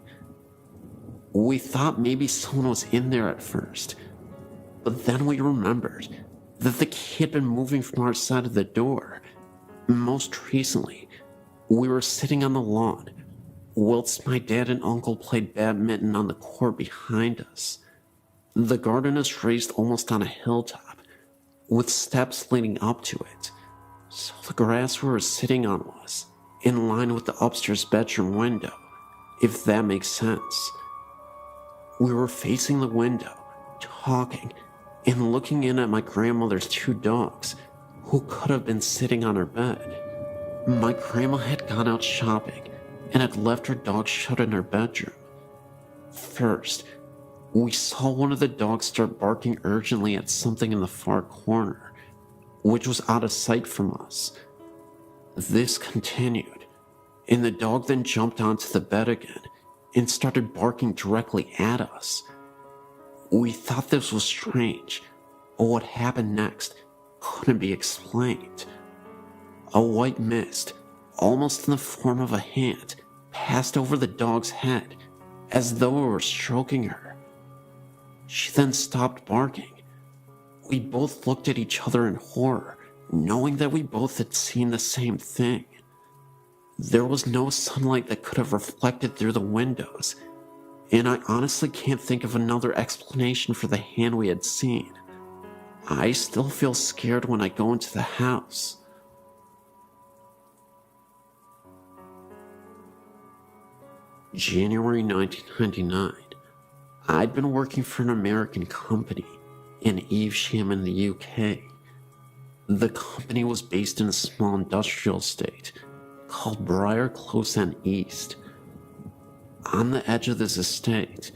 We thought maybe someone was in there at first, but then we remembered that the key had been moving from our side of the door. Most recently, we were sitting on the lawn whilst my dad and uncle played badminton on the court behind us. The garden is raised almost on a hilltop, with steps leading up to it, so the grass we were sitting on was in line with the upstairs bedroom window, if that makes sense. We were facing the window, talking, and looking in at my grandmother's two dogs, who could have been sitting on her bed. My grandma had gone out shopping and had left her dog shut in her bedroom. First, we saw one of the dogs start barking urgently at something in the far corner, which was out of sight from us. This continued, and the dog then jumped onto the bed again and started barking directly at us. We thought this was strange, but what happened next couldn't be explained. A white mist, almost in the form of a hand, passed over the dog's head, as though it were stroking her. She then stopped barking. We both looked at each other in horror, knowing that we both had seen the same thing. There was no sunlight that could have reflected through the windows, and I honestly can't think of another explanation for the hand we had seen. I still feel scared when I go into the house. January 1999. I'd been working for an American company in Evesham in the UK. The company was based in a small industrial estate called Briar Close End East. On the edge of this estate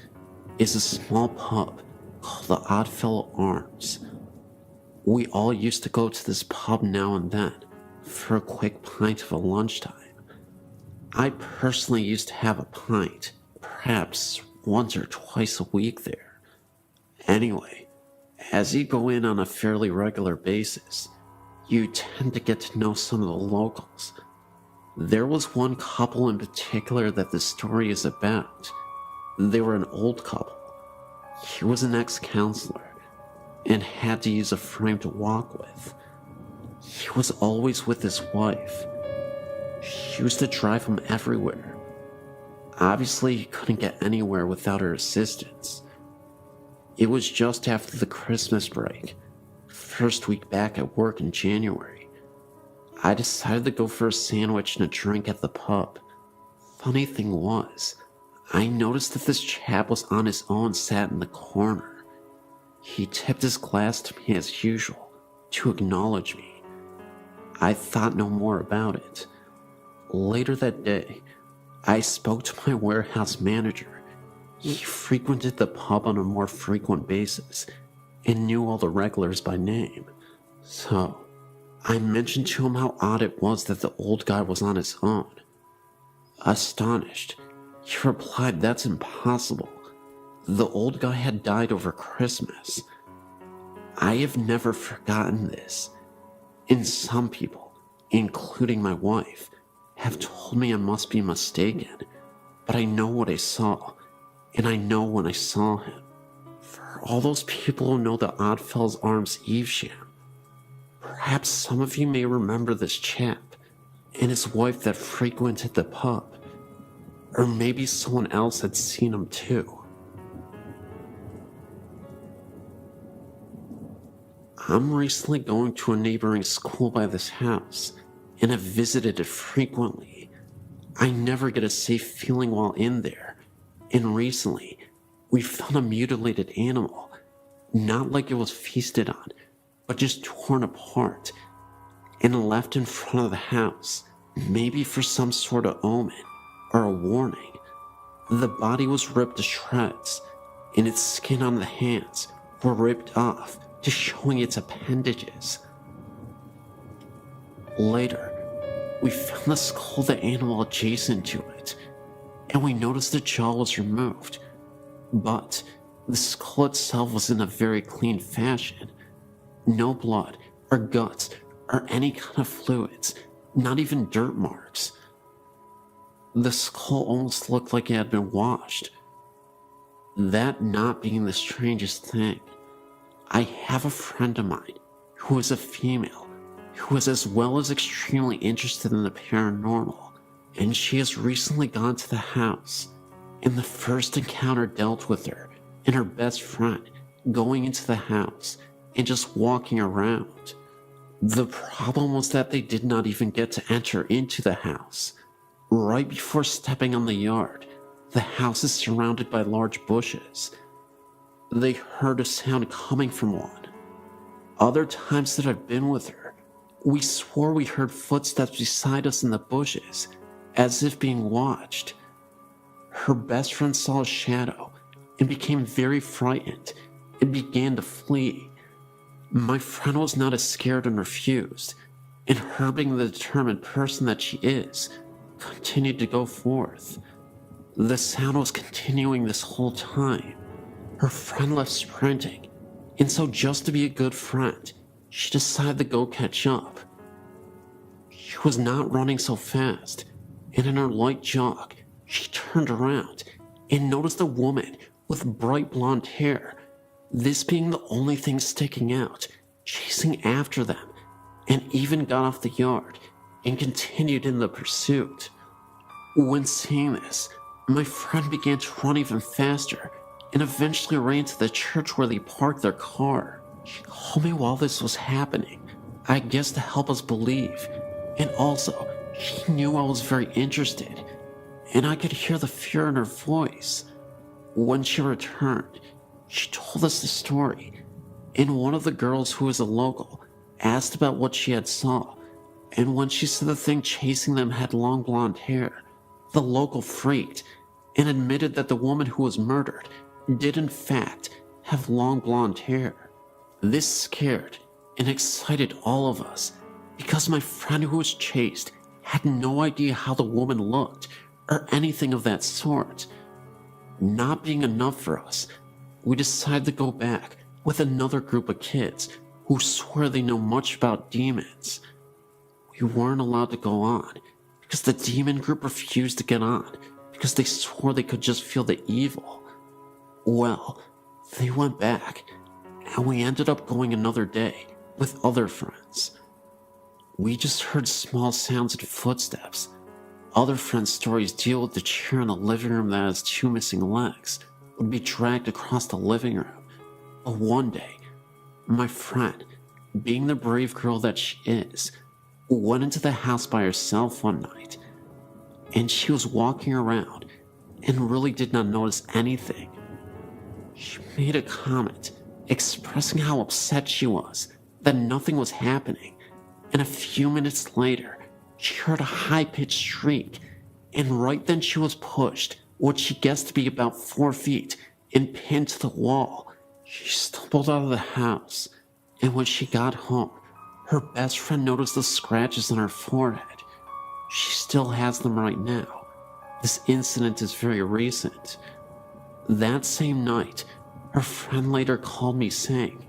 is a small pub called the Oddfellow Arms. We all used to go to this pub now and then for a quick pint of a lunchtime. I personally used to have a pint, perhaps once or twice a week there. Anyway, as you go in on a fairly regular basis, you tend to get to know some of the locals. There was one couple in particular that the story is about. They were an old couple. He was an ex-counselor and had to use a frame to walk with. He was always with his wife. She used to drive him everywhere. Obviously, he couldn't get anywhere without her assistance. It was just after the Christmas break, first week back at work in January. I decided to go for a sandwich and a drink at the pub. Funny thing was, I noticed that this chap was on his own, sat in the corner. He tipped his glass to me as usual, to acknowledge me. I thought no more about it. Later that day, I spoke to my warehouse manager. He frequented the pub on a more frequent basis and knew all the regulars by name. So, I mentioned to him how odd it was that the old guy was on his own. Astonished, he replied, "That's impossible. The old guy had died over Christmas." I have never forgotten this, and some people, including my wife, have told me I must be mistaken, but I know what I saw, and I know when I saw him. For all those people who know the Oddfellows Arms Evesham, perhaps some of you may remember this chap and his wife that frequented the pub, or maybe someone else had seen him too. I'm recently going to a neighboring school by this house, and have visited it frequently. I never get a safe feeling while in there, and recently, we found a mutilated animal, not like it was feasted on, but just torn apart, and left in front of the house, maybe for some sort of omen, or a warning. The body was ripped to shreds, and its skin on the hands were ripped off, just showing its appendages. Later, we found the skull of the animal adjacent to it, and we noticed the jaw was removed, but the skull itself was in a very clean fashion. No blood, or guts, or any kind of fluids, not even dirt marks. The skull almost looked like it had been washed. That not being the strangest thing, I have a friend of mine who is a female who is as well as extremely interested in the paranormal, and she has recently gone to the house, and the first encounter dealt with her and her best friend going into the house and just walking around. The problem was that they did not even get to enter into the house. Right before stepping on the yard, the house is surrounded by large bushes. They heard a sound coming from one. Other times that I've been with her, we swore we heard footsteps beside us in the bushes, as if being watched. Her best friend saw a shadow and became very frightened and began to flee. My friend was not as scared and refused, and her being the determined person that she is, continued to go forth. The sound was continuing this whole time. Her friend left sprinting, and so just to be a good friend, she decided to go catch up. She was not running so fast, and in her light jog, she turned around and noticed a woman with bright blonde hair, this being the only thing sticking out, chasing after them, and even got off the yard and continued in the pursuit. When seeing this, my friend began to run even faster and eventually ran to the church where they parked their car. She called me while this was happening, I guess to help us believe, and also she knew I was very interested, and I could hear the fear in her voice. When she returned, she told us the story, and one of the girls who was a local asked about what she had saw, and when she said the thing chasing them had long blonde hair, the local freaked and admitted that the woman who was murdered did in fact have long blonde hair. This scared and excited all of us because my friend who was chased had no idea how the woman looked or anything of that sort. Not being enough for us, we decided to go back with another group of kids who swear they know much about demons. We weren't allowed to go on because the demon group refused to get on because they swore they could just feel the evil. Well, they went back, and we ended up going another day with other friends. We just heard small sounds and footsteps. Other friends' stories deal with the chair in the living room that has two missing legs would be dragged across the living room. But one day, my friend, being the brave girl that she is, went into the house by herself one night, and she was walking around and really did not notice anything. She made a comment expressing how upset she was that nothing was happening, and a few minutes later, she heard a high-pitched shriek, and right then she was pushed, what she guessed to be about 4 feet, and pinned to the wall. She stumbled out of the house, and when she got home, her best friend noticed the scratches on her forehead. She still has them right now. This incident is very recent. That same night, her friend later called me saying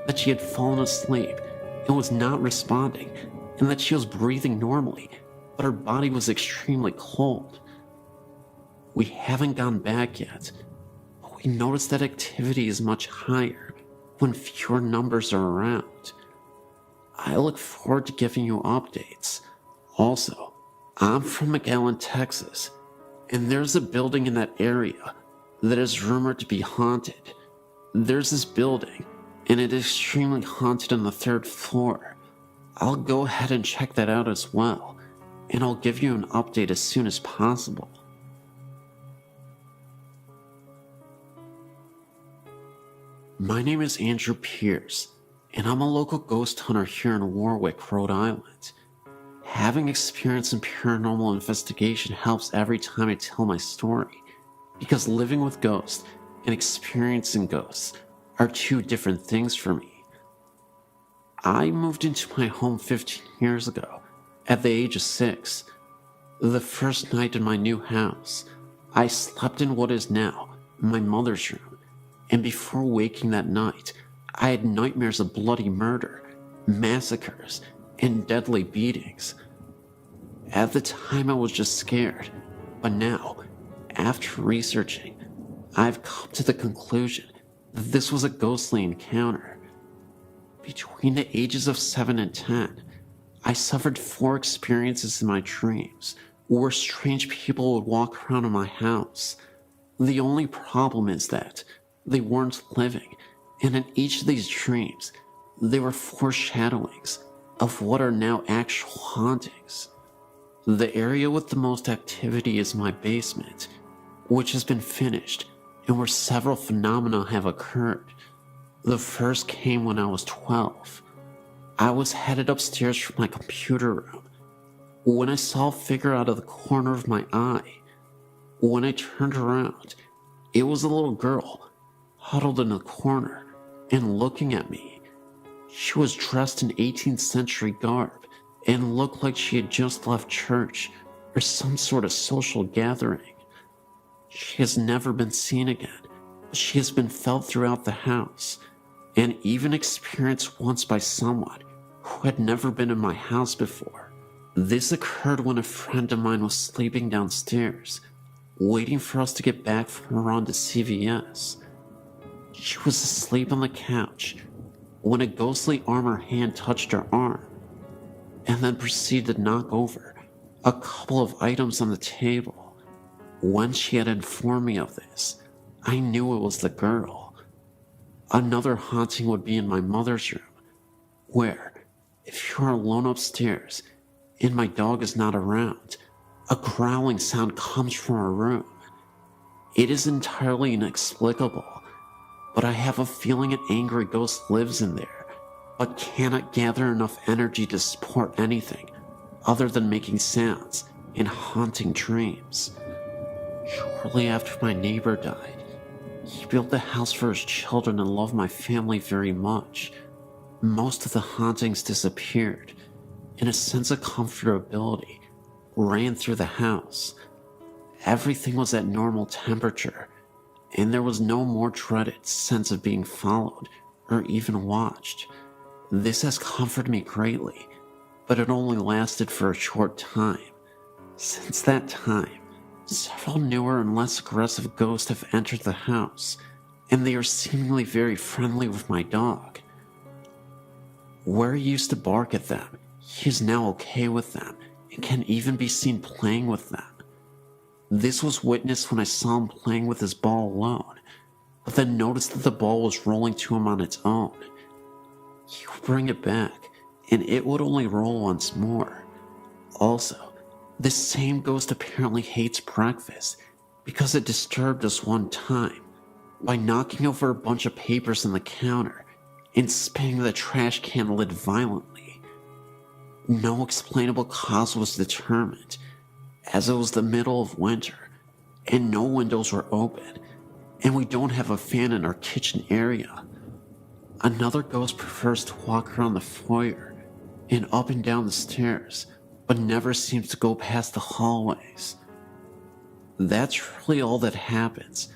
that she had fallen asleep and was not responding, and that she was breathing normally, but her body was extremely cold. We haven't gone back yet, but we noticed that activity is much higher when fewer numbers are around. I look forward to giving you updates. Also, I'm from McAllen, Texas, and there's a building in that area that is rumored to be haunted. There's this building, and it is extremely haunted on the 3rd floor. I'll go ahead and check that out as well, and I'll give you an update as soon as possible. My name is Andrew Pierce, and I'm a local ghost hunter here in Warwick, Rhode Island. Having experience in paranormal investigation helps every time I tell my story, because living with ghosts and experiencing ghosts are two different things for me. I moved into my home 15 years ago, at the age of 6. The first night in my new house, I slept in what is now my mother's room, and before waking that night, I had nightmares of bloody murder, massacres, and deadly beatings. At the time I was just scared, but now, after researching, I've come to the conclusion that this was a ghostly encounter. Between the ages of 7 and 10, I suffered 4 experiences in my dreams where strange people would walk around in my house. The only problem is that they weren't living, and in each of these dreams, they were foreshadowings of what are now actual hauntings. The area with the most activity is my basement, which has been finished and where several phenomena have occurred. The first came when I was 12. I was headed upstairs from my computer room when I saw a figure out of the corner of my eye. When I turned around, it was a little girl huddled in the corner and looking at me. She was dressed in 18th century garb and looked like she had just left church or some sort of social gathering. She has never been seen again, but she has been felt throughout the house, and even experienced once by someone who had never been in my house before. This occurred when a friend of mine was sleeping downstairs, waiting for us to get back from a run to CVS. She was asleep on the couch when a ghostly arm or hand touched her arm, and then proceeded to knock over a couple of items on the table. When she had informed me of this, I knew it was the girl. Another haunting would be in my mother's room, where, if you are alone upstairs and my dog is not around, a growling sound comes from her room. It is entirely inexplicable, but I have a feeling an angry ghost lives in there, but cannot gather enough energy to support anything other than making sounds and haunting dreams. Shortly after my neighbor died, he built the house for his children and loved my family very much. Most of the hauntings disappeared, and a sense of comfortability ran through the house. Everything was at normal temperature, and there was no more dreaded sense of being followed or even watched. This has comforted me greatly, but it only lasted for a short time. Since that time, several newer and less aggressive ghosts have entered the house, and they are seemingly very friendly with my dog. Where he used to bark at them, he is now okay with them and can even be seen playing with them. This was witnessed when I saw him playing with his ball alone, but then noticed that the ball was rolling to him on its own. He would bring it back, and it would only roll once more. Also, this same ghost apparently hates breakfast because it disturbed us one time by knocking over a bunch of papers on the counter and spinning the trash can lid violently. No explainable cause was determined, as it was the middle of winter and no windows were open, and we don't have a fan in our kitchen area. Another ghost prefers to walk around the foyer and up and down the stairs, but never seems to go past the hallways. That's really all that happens,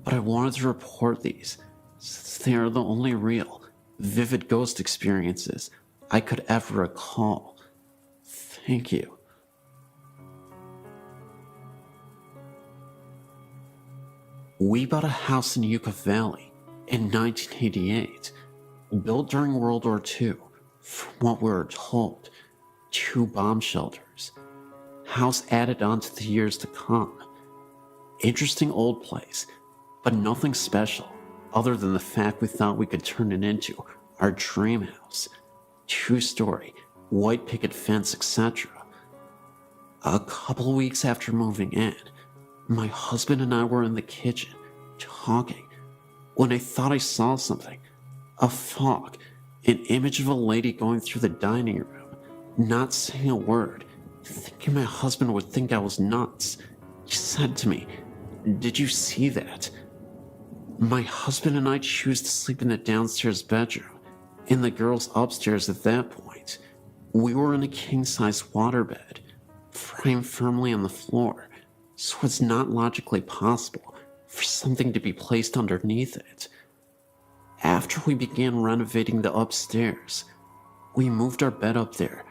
but I wanted to report these since they are the only real, vivid ghost experiences I could ever recall. Thank you. We bought a house in Yucca Valley in 1988, built during World War II, from what we were told, 2 bomb shelters. House added on to the years to come. Interesting old place, but nothing special. other than the fact we thought we could turn it into our dream house. 2-story, white picket fence, etc. A couple weeks after moving in, my husband and I were in the kitchen, talking, when I thought I saw something. A fog, an image of a lady going through the dining room, not saying a word, thinking my husband would think I was nuts. He said to me, "Did you see that?" My husband and I choose to sleep in the downstairs bedroom, and the girls upstairs at that point. We were in a king-size waterbed, framed firmly on the floor, so it's not logically possible for something to be placed underneath it. After we began renovating the upstairs, we moved our bed up there,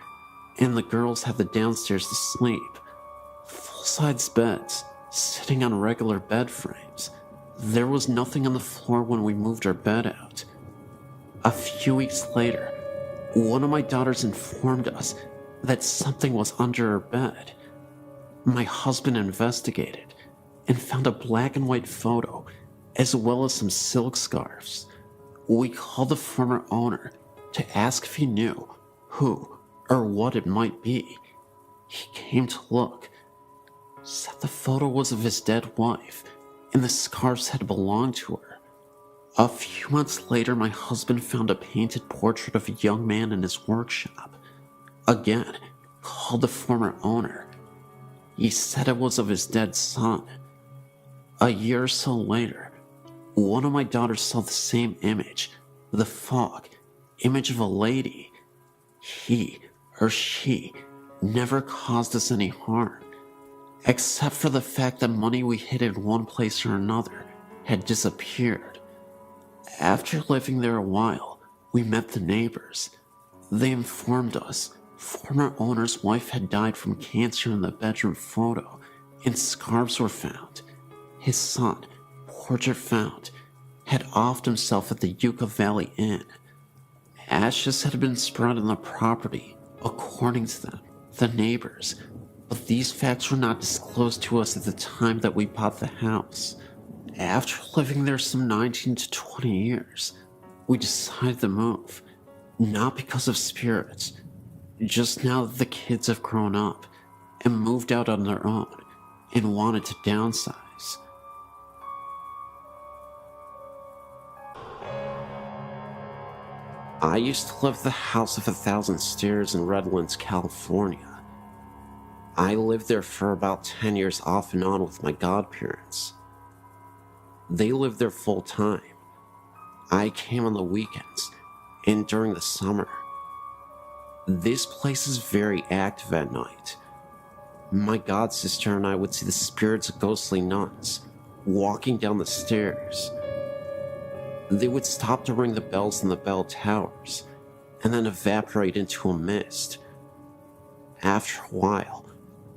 and the girls had the downstairs to sleep. Full-size beds, sitting on regular bed frames. There was nothing on the floor when we moved our bed out. A few weeks later, one of my daughters informed us that something was under our bed. My husband investigated and found a black and white photo, as well as some silk scarves. We called the former owner to ask if he knew who or what it might be. He came to look, said the photo was of his dead wife, and the scarves had belonged to her. A few months later, my husband found a painted portrait of a young man in his workshop. Again, called the former owner. He said it was of his dead son. A year or so later, one of my daughters saw the same image, the fog, image of a lady. He or she never caused us any harm, except for the fact that money we hid in one place or another had disappeared. After living there a while, we met the neighbors. They informed us former owner's wife had died from cancer in the bedroom photo, and scarves were found. His son, portrait found, had offed himself at the Yucca Valley Inn. Ashes had been spread on the property, according to them, the neighbors, but these facts were not disclosed to us at the time that we bought the house. After living there some 19 to 20 years, we decided to move, not because of spirits, just now that the kids have grown up and moved out on their own and wanted to downsize. I used to live at the House of 1,000 Stairs in Redlands, California. I lived there for about 10 years off and on with my godparents. They lived there full time. I came on the weekends and during the summer. This place is very active at night. My godsister and I would see the spirits of ghostly nuns walking down the stairs. They would stop to ring the bells in the bell towers and then evaporate into a mist. After a while,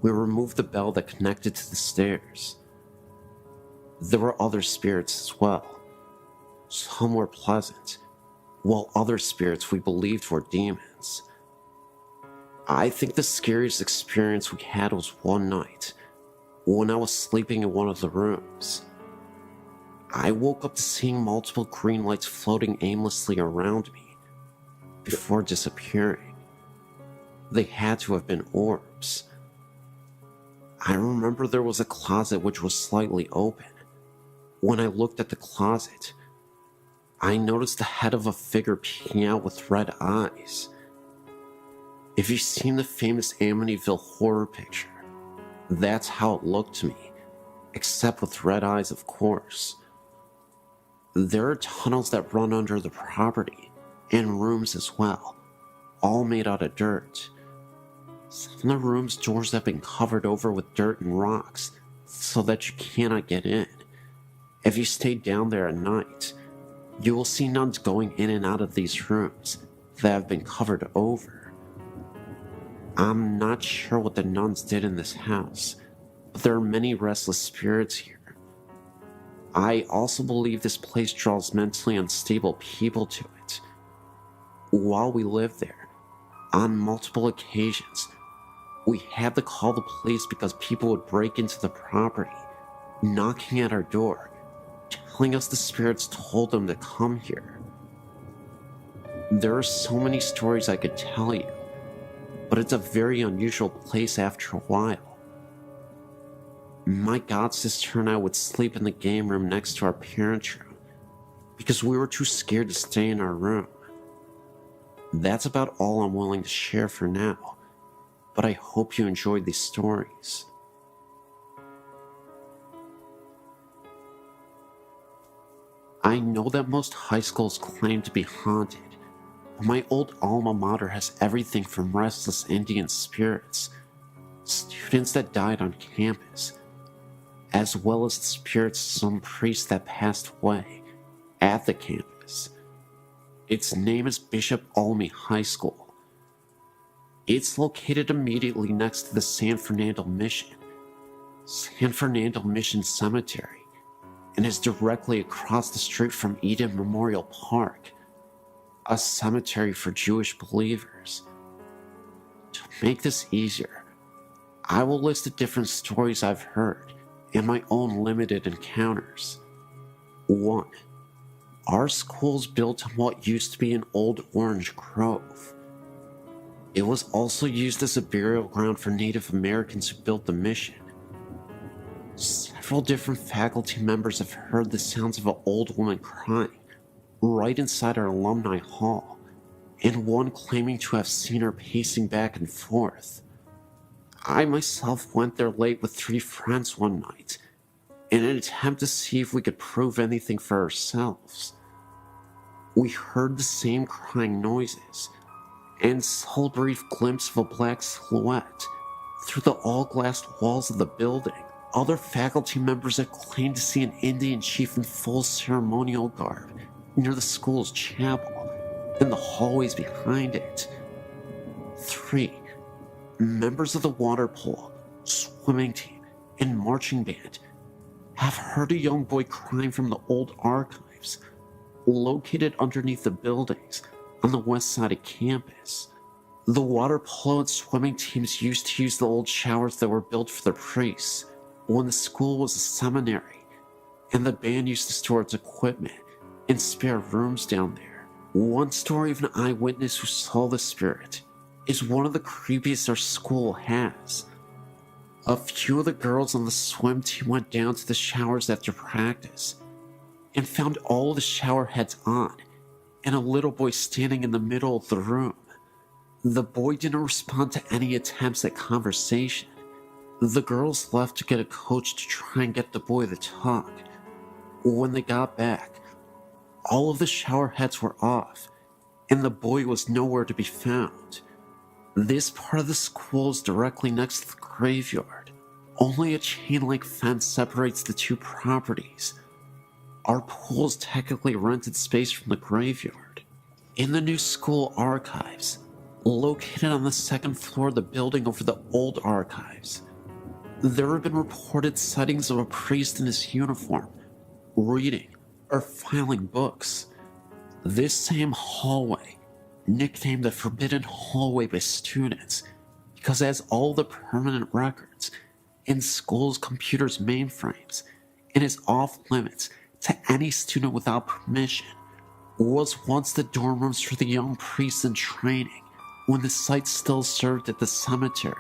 we removed the bell that connected to the stairs. There were other spirits as well. Some were pleasant, while other spirits we believed were demons. I think the scariest experience we had was one night when I was sleeping in one of the rooms. I woke up to seeing multiple green lights floating aimlessly around me before disappearing. They had to have been orbs. I remember there was a closet which was slightly open. When I looked at the closet, I noticed the head of a figure peeking out with red eyes. If you've seen the famous Amityville horror picture, that's how it looked to me, except with red eyes, of course. There are tunnels that run under the property, and rooms as well, all made out of dirt. Some of the rooms' doors have been covered over with dirt and rocks, so that you cannot get in. If you stay down there at night, you will see nuns going in and out of these rooms that have been covered over. I'm not sure what the nuns did in this house, but there are many restless spirits here. I also believe this place draws mentally unstable people to it. While we lived there, on multiple occasions, we had to call the police because people would break into the property, knocking at our door, telling us the spirits told them to come here. There are so many stories I could tell you, but it's a very unusual place after a while. My godsister and I would sleep in the game room next to our parents' room because we were too scared to stay in our room. That's about all I'm willing to share for now, but I hope you enjoyed these stories. I know that most high schools claim to be haunted, but my old alma mater has everything from restless Indian spirits, students that died on campus, as well as the spirits of some priest that passed away at the campus. Its name is Bishop Olney High School. It's located immediately next to the San Fernando Mission Cemetery, and is directly across the street from Eden Memorial Park, a cemetery for Jewish believers. To make this easier, I will list the different stories I've heard and my own limited encounters. 1. Our school's built on what used to be an old orange grove. It was also used as a burial ground for Native Americans who built the mission. Several different faculty members have heard the sounds of an old woman crying right inside our alumni hall, and one claiming to have seen her pacing back and forth. I myself went there late with 3 friends one night in an attempt to see if we could prove anything for ourselves. We heard the same crying noises and saw a brief glimpse of a black silhouette through the all-glass walls of the building. Other faculty members have claimed to see an Indian chief in full ceremonial garb near the school's chapel and the hallways behind it. 3. Members of the water polo, swimming team, and marching band have heard a young boy crying from the old archives located underneath the buildings on the west side of campus. The water polo and swimming teams used to use the old showers that were built for the priests when the school was a seminary, and the band used to store its equipment in spare rooms down there. One story of an eyewitness who saw the spirit is one of the creepiest our school has. A few of the girls on the swim team went down to the showers after practice and found all the shower heads on and a little boy standing in the middle of the room. The boy didn't respond to any attempts at conversation. The girls left to get a coach to try and get the boy to talk. When they got back, all of the shower heads were off, and the boy was nowhere to be found. This part of the school is directly next to the graveyard. Only a chain-link fence separates the two properties. Our pool is technically rented space from the graveyard. In the new school archives, located on the second floor of the building over the old archives, there have been reported sightings of a priest in his uniform, reading or filing books. This same hallway, nicknamed the Forbidden Hallway by students, because it has all the permanent records in school's computers' mainframes and is off limits to any student without permission, was once the dorm rooms for the young priests in training when the site still served at the cemetery.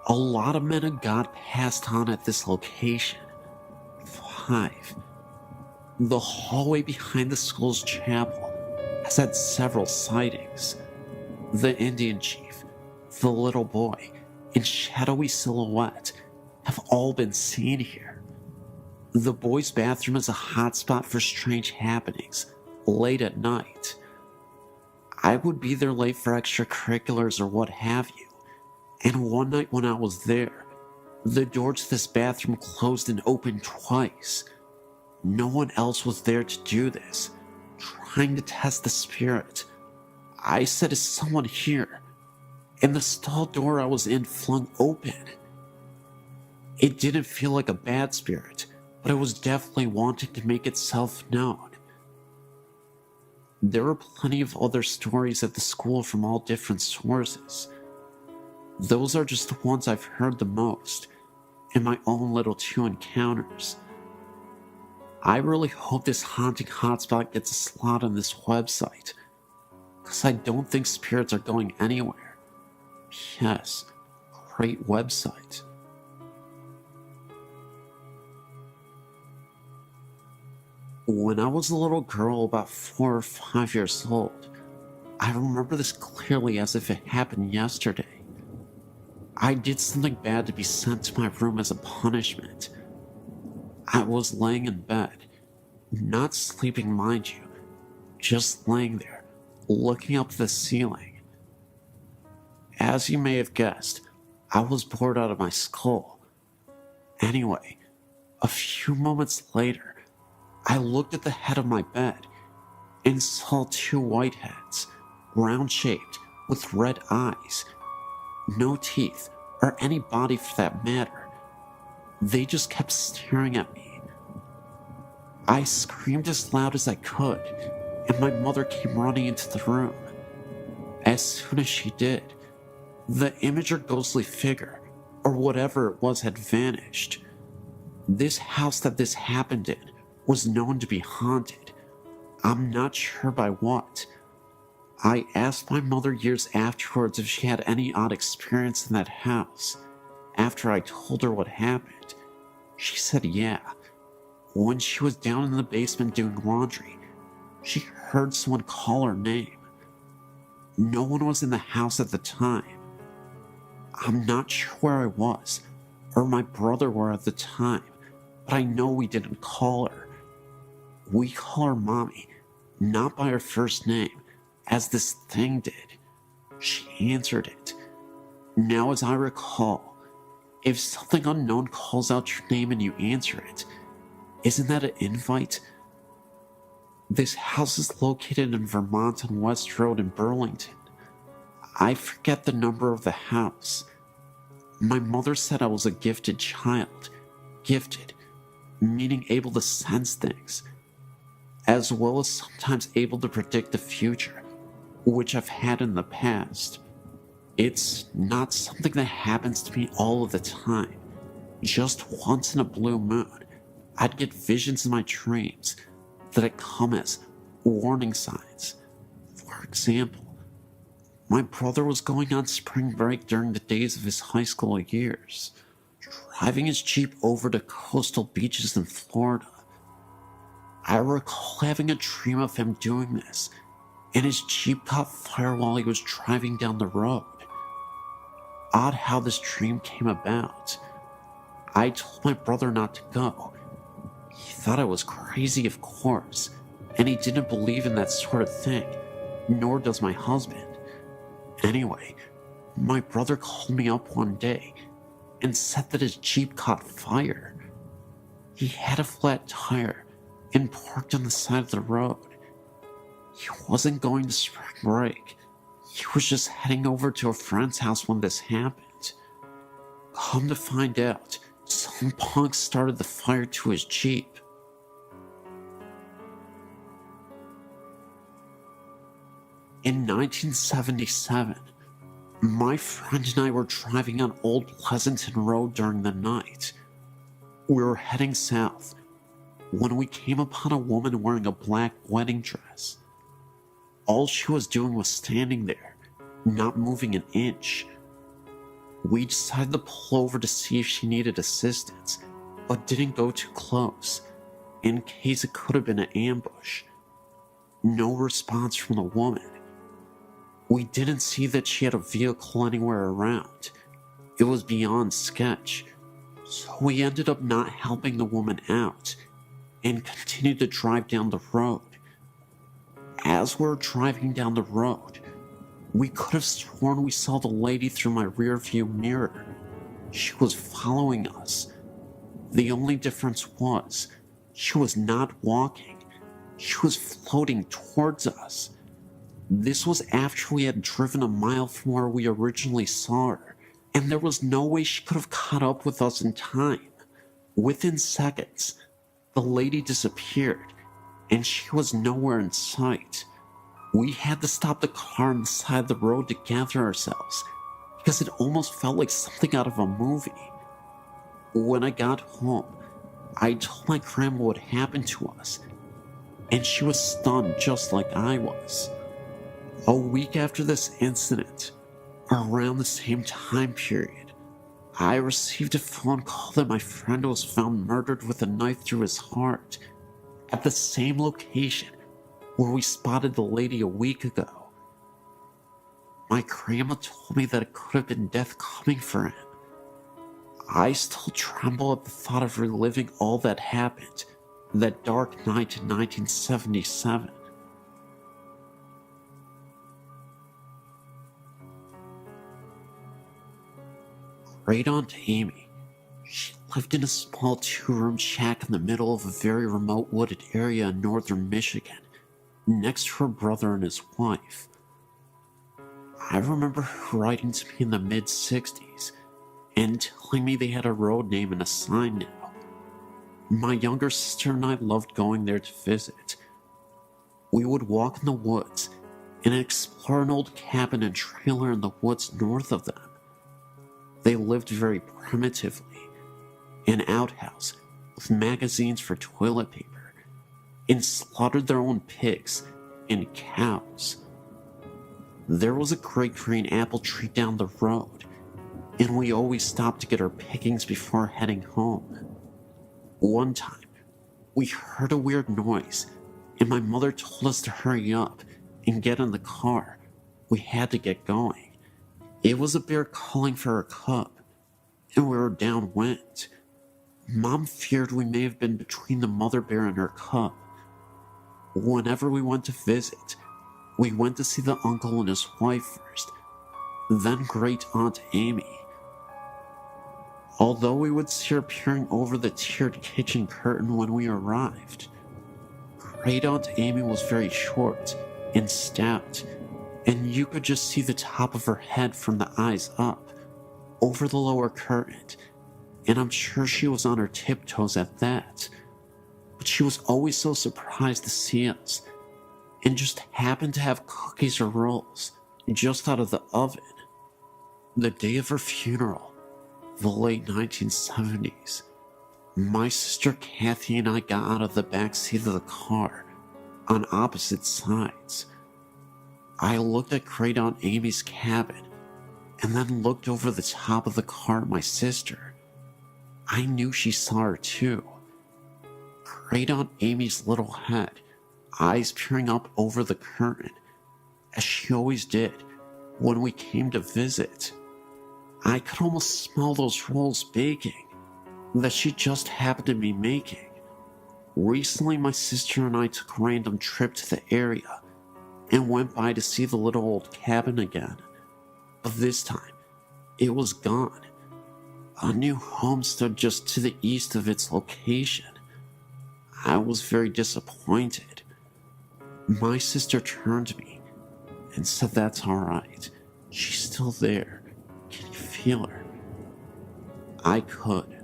A lot of men of God passed on at this location. 5. The hallway behind the school's chapel has had several sightings. The Indian chief, the little boy, and shadowy silhouette have all been seen here. The boys' bathroom is a hotspot for strange happenings late at night. I would be there late for extracurriculars or what have you, and one night when I was there, the door to this bathroom closed and opened twice. No one else was there to do this, trying to test the spirit. I said, "Is someone here?" And the stall door I was in flung open. It didn't feel like a bad spirit, but it was definitely wanting to make itself known. There are plenty of other stories at the school from all different sources. Those are just the ones I've heard the most, and my own little 2 encounters. I really hope this haunting hotspot gets a slot on this website, because I don't think spirits are going anywhere. Yes, great website. When I was a little girl, about 4 or 5 years old, I remember this clearly as if it happened yesterday. I did something bad to be sent to my room as a punishment. I was laying in bed, not sleeping, mind you, just laying there, looking up at the ceiling. As you may have guessed, I was bored out of my skull. Anyway, a few moments later, I looked at the head of my bed and saw 2 white heads, round-shaped, with red eyes. No teeth, or any body for that matter. They just kept staring at me. I screamed as loud as I could, and my mother came running into the room. As soon as she did, the image or ghostly figure, or whatever it was, had vanished. This house that this happened in was known to be haunted. I'm not sure by what. I asked my mother years afterwards if she had any odd experience in that house. After I told her what happened, she said yeah. When she was down in the basement doing laundry, she heard someone call her name. No one was in the house at the time. I'm not sure where I was, or my brother were at the time, but I know we didn't call her. We call her Mommy, not by her first name, as this thing did. She answered it. Now, as I recall, if something unknown calls out your name and you answer it, isn't that an invite? This house is located in Vermont on West Road in Burlington. I forget the number of the house. My mother said I was a gifted child. Gifted, meaning able to sense things, as well as sometimes able to predict the future, which I've had in the past. It's not something that happens to me all of the time. Just once in a blue moon, I'd get visions in my dreams that had come as warning signs. For example, my brother was going on spring break during the days of his high school years, driving his Jeep over to coastal beaches in Florida. I recall having a dream of him doing this, and his Jeep caught fire while he was driving down the road. Odd how this dream came about. I told my brother not to go. He thought I was crazy, of course, and he didn't believe in that sort of thing, nor does my husband. Anyway, my brother called me up one day and said that his Jeep caught fire. He had a flat tire and parked on the side of the road. He wasn't going to spring break. He was just heading over to a friend's house when this happened. Come to find out, some punk started the fire to his Jeep. In 1977, my friend and I were driving on Old Pleasanton Road during the night. We were heading south when we came upon a woman wearing a black wedding dress. All she was doing was standing there, not moving an inch. We decided to pull over to see if she needed assistance, but didn't go too close, in case it could have been an ambush. No response from the woman. We didn't see that she had a vehicle anywhere around. It was beyond sketch, so we ended up not helping the woman out and continued to drive down the road. As we were driving down the road, we could have sworn we saw the lady through my rearview mirror. She was following us. The only difference was, she was not walking. She was floating towards us. This was after we had driven a mile from where we originally saw her, and there was no way she could have caught up with us in time. Within seconds, the lady disappeared, and she was nowhere in sight. We had to stop the car on the side of the road to gather ourselves, because it almost felt like something out of a movie. When I got home, I told my grandma what happened to us, and she was stunned just like I was. A week after this incident, around the same time period, I received a phone call that my friend was found murdered with a knife through his heart at the same location where we spotted the lady a week ago. My grandma told me that it could have been death coming for him. I still tremble at the thought of reliving all that happened that dark night in 1977. Great Aunt Amy. She lived in a small 2-room shack in the middle of a very remote wooded area in northern Michigan, next to her brother and his wife. I remember her writing to me in the mid-60s and telling me they had a road name and a sign now. My younger sister and I loved going there to visit. We would walk in the woods and explore an old cabin and trailer in the woods north of them. They lived very primitively, an outhouse with magazines for toilet paper, and slaughtered their own pigs and cows. There was a great green apple tree down the road, and we always stopped to get our pickings before heading home. One time, we heard a weird noise, and my mother told us to hurry up and get in the car. We had to get going. It was a bear calling for her cub, and we were downwind. Mom feared we may have been between the mother bear and her cub. Whenever we went to visit, we went to see the uncle and his wife first, then Great Aunt Amy. Although we would see her peering over the tiered kitchen curtain when we arrived, Great Aunt Amy was very short and stout, and you could just see the top of her head from the eyes up, over the lower curtain, and I'm sure she was on her tiptoes at that. But she was always so surprised to see us, and just happened to have cookies or rolls just out of the oven. The day of her funeral, the late 1970s, my sister Kathy and I got out of the back seat of the car on opposite sides. I looked at Great Aunt Amy's cabin and then looked over the top of the car at my sister. I knew she saw her too. Great Aunt Amy's little head, eyes peering up over the curtain, as she always did when we came to visit. I could almost smell those rolls baking that she just happened to be making. Recently, my sister and I took a random trip to the area and went by to see the little old cabin again. But this time, it was gone. A new home stood just to the east of its location. I was very disappointed. My sister turned to me and said, "That's alright. She's still there. Can you feel her?" I could.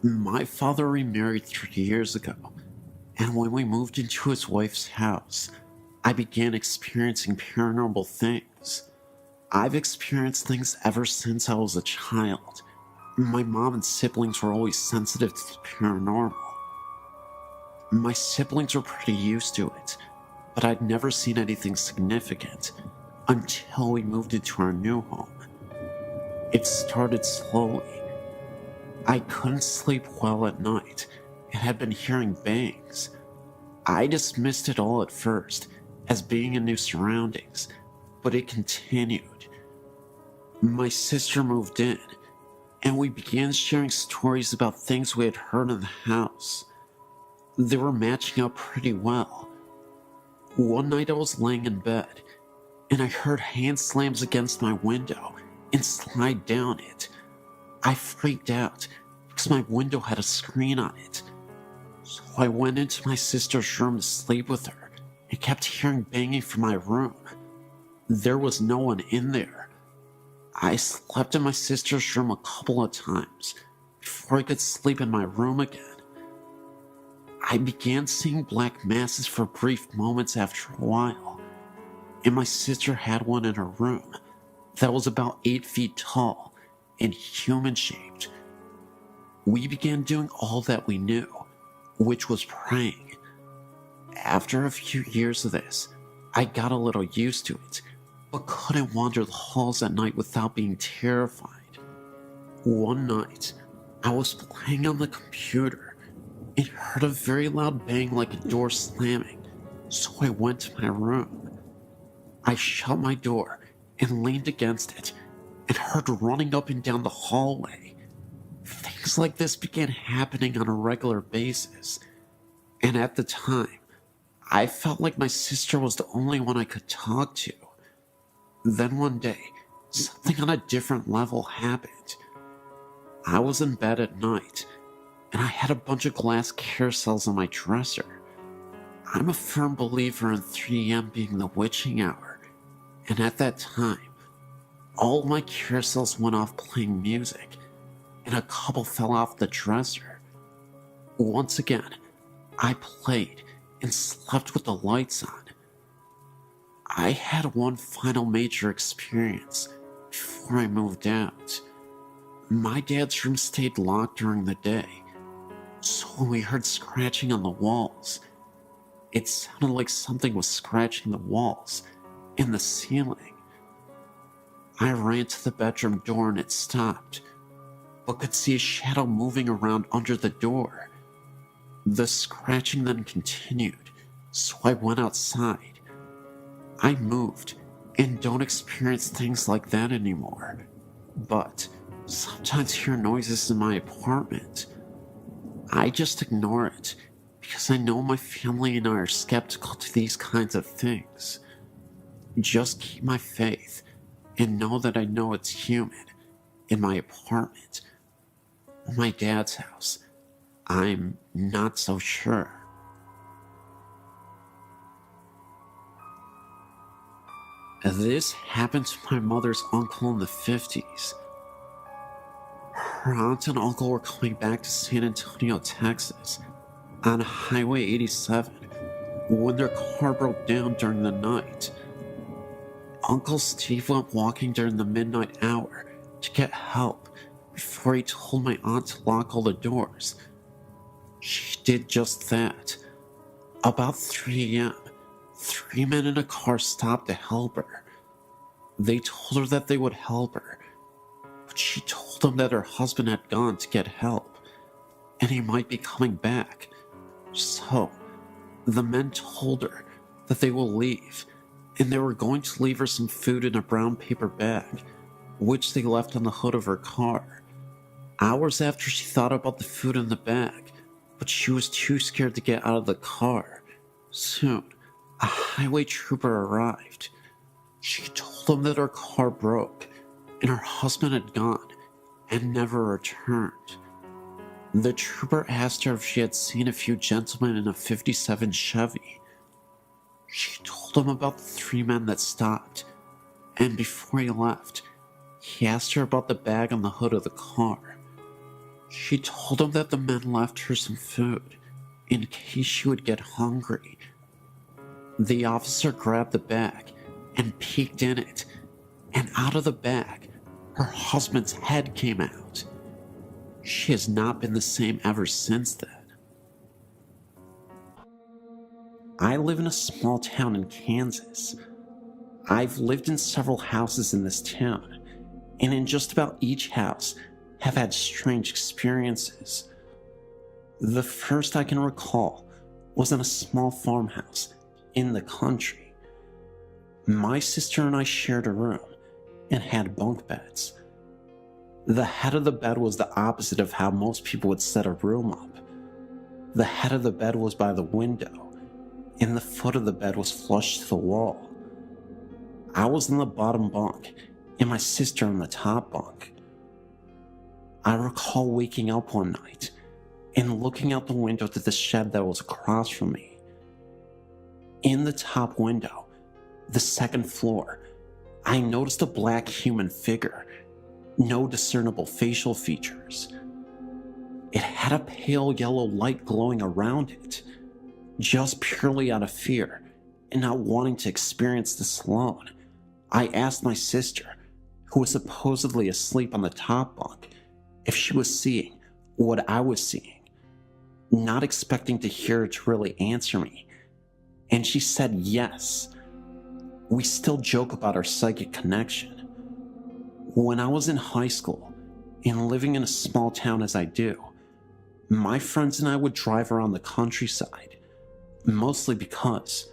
My father remarried 3 years ago, and when we moved into his wife's house, I began experiencing paranormal things. I've experienced things ever since I was a child. My mom and siblings were always sensitive to the paranormal. My siblings were pretty used to it, but I'd never seen anything significant until we moved into our new home. It started slowly. I couldn't sleep well at night and had been hearing bangs. I dismissed it all at first as being in new surroundings, but it continued. My sister moved in, and we began sharing stories about things we had heard in the house. They were matching up pretty well. One night I was laying in bed, and I heard hand slams against my window and slide down it. I freaked out because my window had a screen on it. So I went into my sister's room to sleep with her and kept hearing banging from my room. There was no one in there. I slept in my sister's room a couple of times before I could sleep in my room again. I began seeing black masses for brief moments after a while, and my sister had one in her room that was about 8 feet tall and human-shaped. We began doing all that we knew, which was praying. After a few years of this, I got a little used to it, but couldn't wander the halls at night without being terrified. One night, I was playing on the computer and heard a very loud bang like a door slamming, so I went to my room. I shut my door and leaned against it and heard running up and down the hallway. Things like this began happening on a regular basis, and at the time, I felt like my sister was the only one I could talk to. Then one day, something on a different level happened. I was in bed at night, and I had a bunch of glass carousels on my dresser. I'm a firm believer in 3 a.m. being the witching hour, and at that time, all my carousels went off playing music, and a couple fell off the dresser. Once again, I played and slept with the lights on. I had one final major experience before I moved out. My dad's room stayed locked during the day, so when we heard scratching on the walls, it sounded like something was scratching the walls and the ceiling. I ran to the bedroom door and it stopped, but could see a shadow moving around under the door. The scratching then continued, so I went outside. I moved and don't experience things like that anymore, but sometimes hear noises in my apartment. I just ignore it because I know my family and I are skeptical to these kinds of things. Just keep my faith and know that I know it's human in my apartment. My dad's house, I'm not so sure. This happened to my mother's uncle in the 50s. Her aunt and uncle were coming back to San Antonio, Texas, on Highway 87 when their car broke down during the night. Uncle Steve went walking during the midnight hour to get help before he told my aunt to lock all the doors. She did just that. About 3 a.m., 3 men in a car stopped to help her. They told her that they would help her, but she told them that her husband had gone to get help, and he might be coming back. So, the men told her that they will leave, and they were going to leave her some food in a brown paper bag, which they left on the hood of her car. Hours after she thought about the food in the bag, but she was too scared to get out of the car. Soon, a highway trooper arrived. She told them that her car broke, and her husband had gone and never returned. The trooper asked her if she had seen a few gentlemen in a '57 Chevy. She told him about the 3 men that stopped, and before he left, he asked her about the bag on the hood of the car. She told him that the men left her some food in case she would get hungry. The officer grabbed the bag and peeked in it, and out of the bag, her husband's head came out. She has not been the same ever since then. I live in a small town in Kansas. I've lived in several houses in this town, and in just about each house have had strange experiences. The first I can recall was in a small farmhouse in the country. My sister and I shared a room and had bunk beds. The head of the bed was the opposite of how most people would set a room up. The head of the bed was by the window, and the foot of the bed was flush to the wall. I was in the bottom bunk, and my sister in the top bunk. I recall waking up one night and looking out the window to the shed that was across from me. In the top window, the second floor, I noticed a black human figure, no discernible facial features. It had a pale yellow light glowing around it, just purely out of fear and not wanting to experience this alone. I asked my sister, who was supposedly asleep on the top bunk, if she was seeing what I was seeing, not expecting to hear her to really answer me, and she said yes. We still joke about our psychic connection. When I was in high school and living in a small town as I do, my friends and I would drive around the countryside, mostly because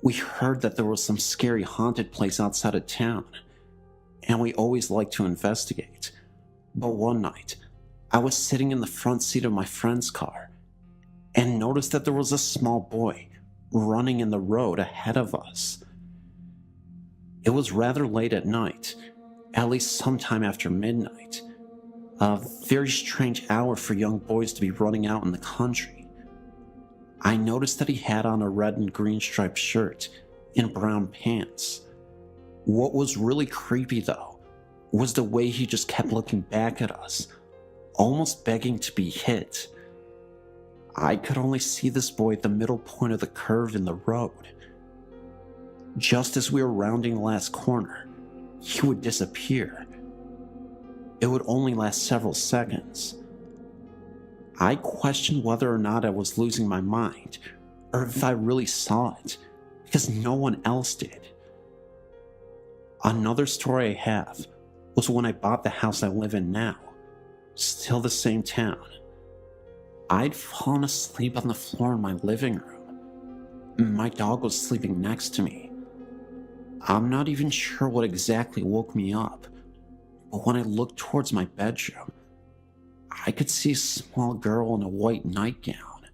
we heard that there was some scary haunted place outside of town, and we always liked to investigate. But one night, I was sitting in the front seat of my friend's car and noticed that there was a small boy running in the road ahead of us. It was rather late at night, at least sometime after midnight, a very strange hour for young boys to be running out in the country. I noticed that he had on a red and green striped shirt and brown pants. What was really creepy though was the way he just kept looking back at us, almost begging to be hit. I could only see this boy at the middle point of the curve in the road. Just as we were rounding the last corner, he would disappear. It would only last several seconds. I questioned whether or not I was losing my mind, or if I really saw it, because no one else did. Another story I have was when I bought the house I live in now, still the same town. I'd fallen asleep on the floor in my living room. My dog was sleeping next to me. I'm not even sure what exactly woke me up, but when I looked towards my bedroom, I could see a small girl in a white nightgown.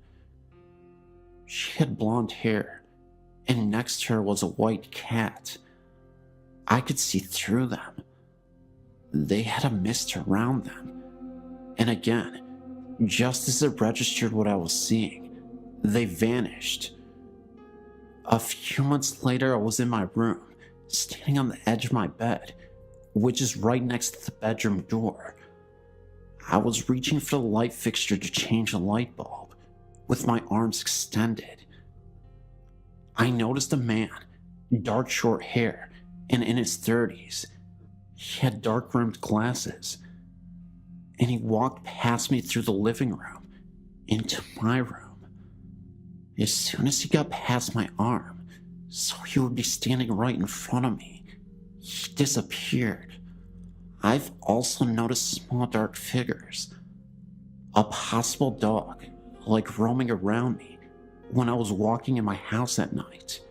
She had blonde hair, and next to her was a white cat. I could see through them. They had a mist around them. And again, just as it registered what I was seeing, they vanished. A few months later, I was in my room, standing on the edge of my bed, which is right next to the bedroom door. I was reaching for the light fixture to change the light bulb, with my arms extended. I noticed a man, dark short hair, and in his 30s. He had dark-rimmed glasses, and he walked past me through the living room, into my room. As soon as he got past my arm, so he would be standing right in front of me, he disappeared. I've also noticed small dark figures, a possible dog, like roaming around me when I was walking in my house at night.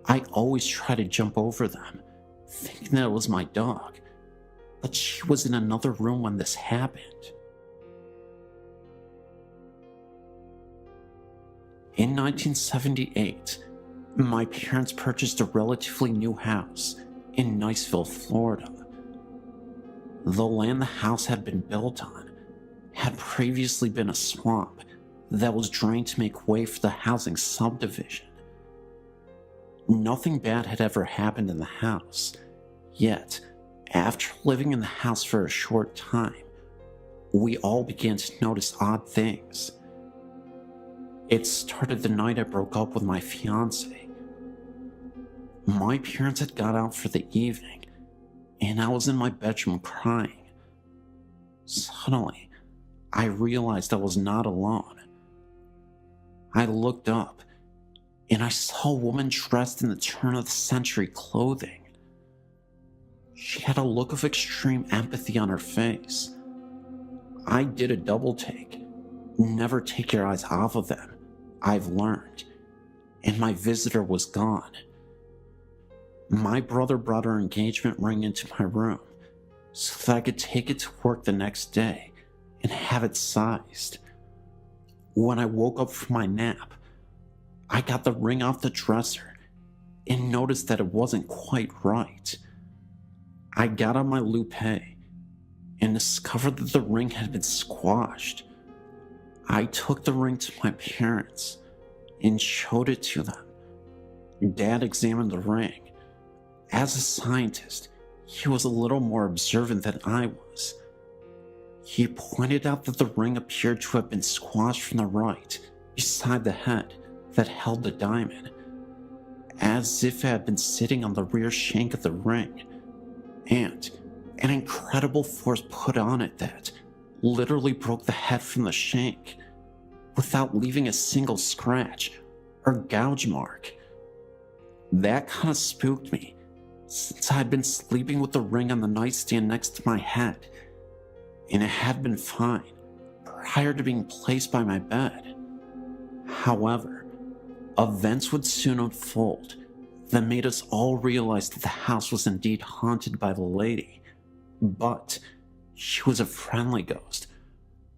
I always try to jump over them, thinking that it was my dog, but she was in another room when this happened. In 1978, my parents purchased a relatively new house in Niceville, Florida. The land the house had been built on had previously been a swamp that was drained to make way for the housing subdivision. Nothing bad had ever happened in the house, yet, after living in the house for a short time, we all began to notice odd things. It started the night I broke up with my fiance. My parents had got out for the evening, and I was in my bedroom crying. Suddenly, I realized I was not alone. I looked up, and I saw a woman dressed in the turn-of-the-century clothing. She had a look of extreme empathy on her face. I did a double take. Never take your eyes off of them, I've learned. And my visitor was gone. My brother brought her engagement ring into my room so that I could take it to work the next day and have it sized. When I woke up from my nap, I got the ring off the dresser and noticed that it wasn't quite right. I got on my loupe and discovered that the ring had been squashed. I took the ring to my parents and showed it to them. Dad examined the ring. As a scientist, he was a little more observant than I was. He pointed out that the ring appeared to have been squashed from the right, beside the head that held the diamond, as if it had been sitting on the rear shank of the ring, and an incredible force put on it that literally broke the head from the shank without leaving a single scratch or gouge mark. That kind of spooked me, since I had been sleeping with the ring on the nightstand next to my head, and it had been fine prior to being placed by my bed. However, events would soon unfold that made us all realize that the house was indeed haunted by the lady, but she was a friendly ghost,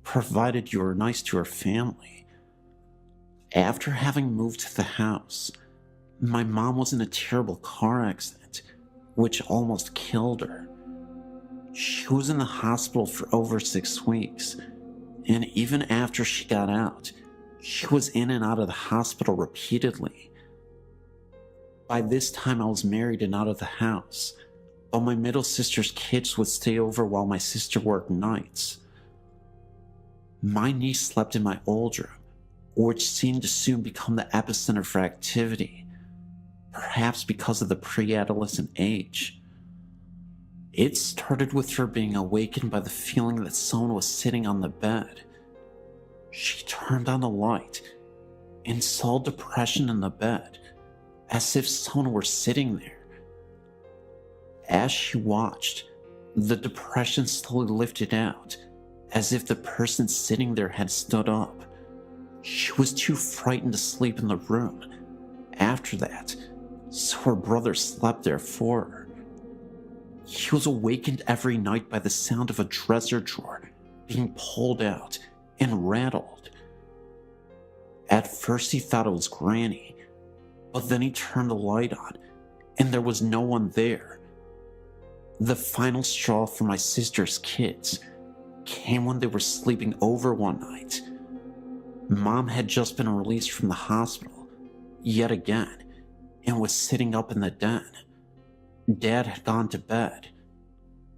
provided you were nice to her family. After having moved to the house, my mom was in a terrible car accident, which almost killed her. She was in the hospital for over 6 weeks, and even after she got out, she was in and out of the hospital repeatedly. By this time, I was married and out of the house, but my middle sister's kids would stay over while my sister worked nights. My niece slept in my old room, which seemed to soon become the epicenter of her activity, perhaps because of the pre-adolescent age. It started with her being awakened by the feeling that someone was sitting on the bed. She turned on the light and saw depression in the bed, as if someone were sitting there. As she watched, the depression slowly lifted out, as if the person sitting there had stood up. She was too frightened to sleep in the room after that, so her brother slept there for her. He was awakened every night by the sound of a dresser drawer being pulled out and rattled. At first he thought it was Granny, but then he turned the light on and there was no one there. The final straw for my sister's kids came when they were sleeping over one night. Mom had just been released from the hospital, yet again, and was sitting up in the den. Dad had gone to bed.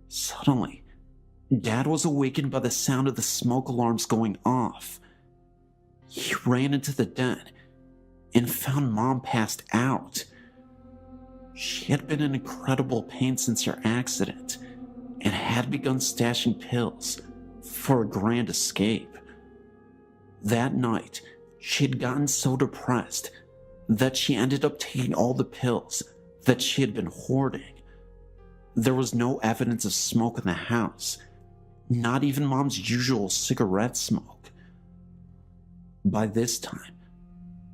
Suddenly, Dad was awakened by the sound of the smoke alarms going off. He ran into the den and found Mom passed out. She had been in incredible pain since her accident and had begun stashing pills for a grand escape. That night, she had gotten so depressed that she ended up taking all the pills that she had been hoarding. There was no evidence of smoke in the house, not even Mom's usual cigarette smoke. By this time,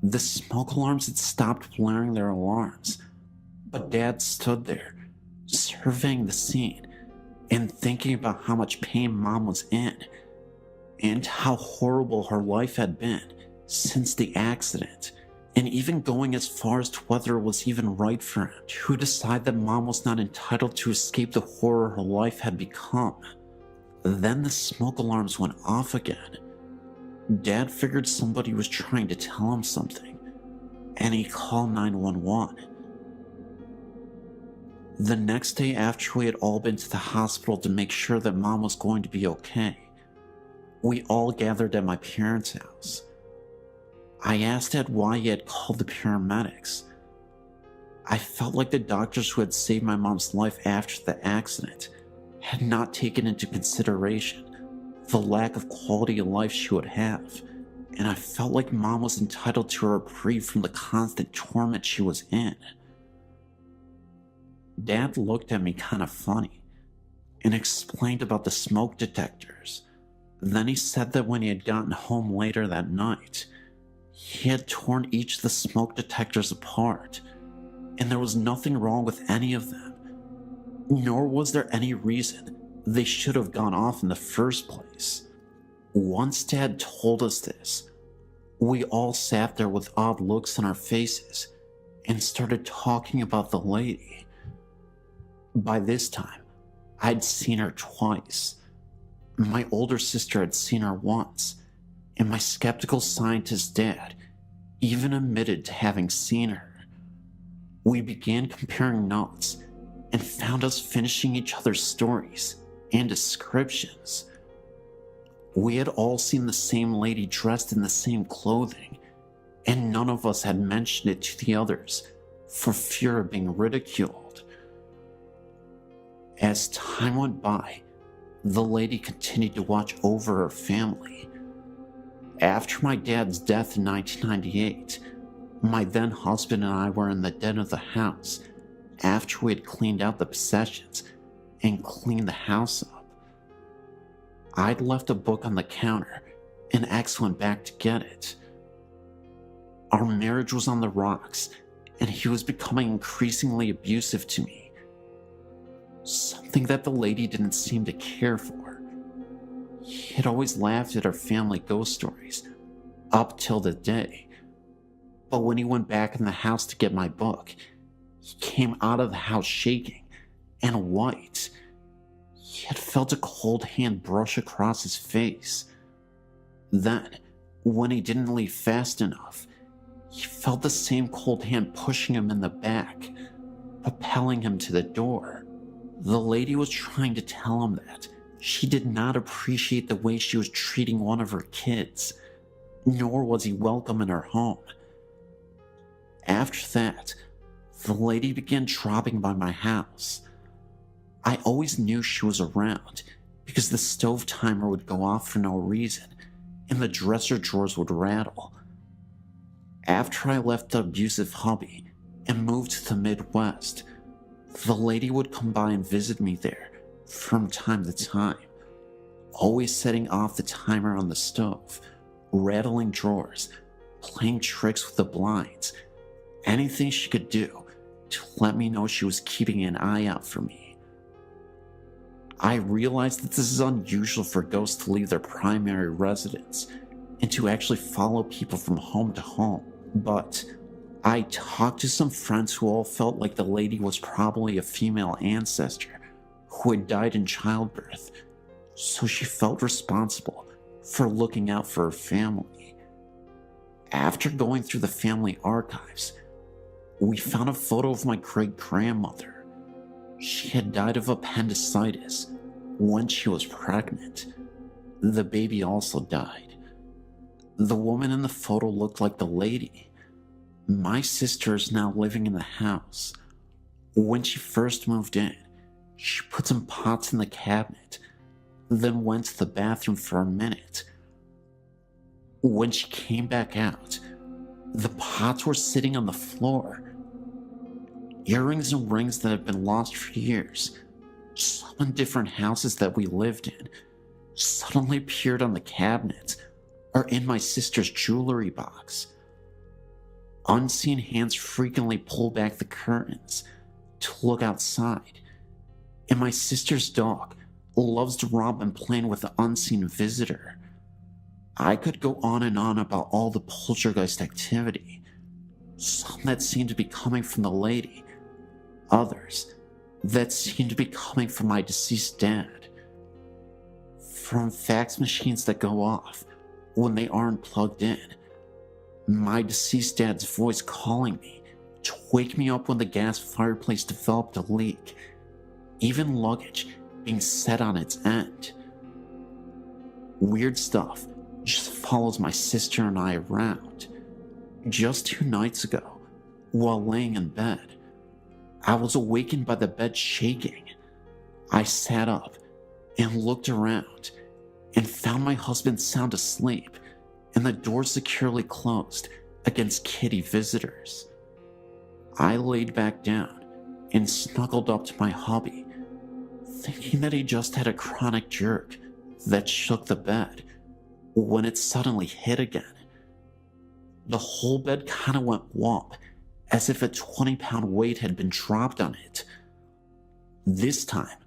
the smoke alarms had stopped blaring their alarms, but Dad stood there, surveying the scene and thinking about how much pain Mom was in and how horrible her life had been since the accident, and even going as far as to whether it was even right for him to decide that Mom was not entitled to escape the horror her life had become. Then the smoke alarms went off again. Dad figured somebody was trying to tell him something, and he called 911. The next day, after we had all been to the hospital to make sure that Mom was going to be okay, we all gathered at my parents' house. I asked Dad why he had called the paramedics. I felt like the doctors who had saved my mom's life after the accident had not taken into consideration the lack of quality of life she would have, and I felt like Mom was entitled to a reprieve from the constant torment she was in. Dad looked at me kind of funny and explained about the smoke detectors. Then he said that when he had gotten home later that night, he had torn each of the smoke detectors apart, and there was nothing wrong with any of them, nor was there any reason they should have gone off in the first place. Once Dad told us this, we all sat there with odd looks on our faces and started talking about the lady. By this time, I'd seen her twice. My older sister had seen her once, and my skeptical scientist dad even admitted to having seen her. We began comparing notes and found us finishing each other's stories and descriptions. We had all seen the same lady dressed in the same clothing, and none of us had mentioned it to the others for fear of being ridiculed. As time went by, the lady continued to watch over her family. After my dad's death in 1998, my then husband and I were in the den of the house after we had cleaned out the possessions and cleaned the house up. I'd left a book on the counter and X went back to get it. Our marriage was on the rocks and he was becoming increasingly abusive to me. Something that the lady didn't seem to care for. He had always laughed at our family ghost stories, up till the day. But when he went back in the house to get my book, he came out of the house shaking and white. He had felt a cold hand brush across his face. Then, when he didn't leave fast enough, he felt the same cold hand pushing him in the back, propelling him to the door. The lady was trying to tell him that she did not appreciate the way she was treating one of her kids, nor was he welcome in her home. After that, the lady began dropping by my house. I always knew she was around because the stove timer would go off for no reason and the dresser drawers would rattle. After I left the abusive hubby and moved to the Midwest, the lady would come by and visit me there from time to time, always setting off the timer on the stove, rattling drawers, playing tricks with the blinds, anything she could do to let me know she was keeping an eye out for me. I realized that this is unusual for ghosts to leave their primary residence and to actually follow people from home to home, but I talked to some friends who all felt like the lady was probably a female ancestor who had died in childbirth, so she felt responsible for looking out for her family. After going through the family archives, we found a photo of my great-grandmother. She had died of appendicitis when she was pregnant. The baby also died. The woman in the photo looked like the lady. My sister is now living in the house. When she first moved in, she put some pots in the cabinet, then went to the bathroom for a minute. When she came back out, the pots were sitting on the floor. Earrings and rings that had been lost for years, some in different houses that we lived in, suddenly appeared on the cabinet or in my sister's jewelry box. Unseen hands frequently pull back the curtains to look outside, and my sister's dog loves to romp and play with the unseen visitor. I could go on and on about all the poltergeist activity, some that seemed to be coming from the lady, others that seemed to be coming from my deceased dad. From fax machines that go off when they aren't plugged in, my deceased dad's voice calling me to wake me up when the gas fireplace developed a leak, even luggage being set on its end. Weird stuff just follows my sister and I around. Just 2 nights ago, while laying in bed, I was awakened by the bed shaking. I sat up and looked around and found my husband sound asleep and the door securely closed against kitty visitors. I laid back down and snuggled up to my hubby, thinking that he just had a chronic jerk that shook the bed when it suddenly hit again. The whole bed kind of went womp, as if a 20-pound weight had been dropped on it. This time,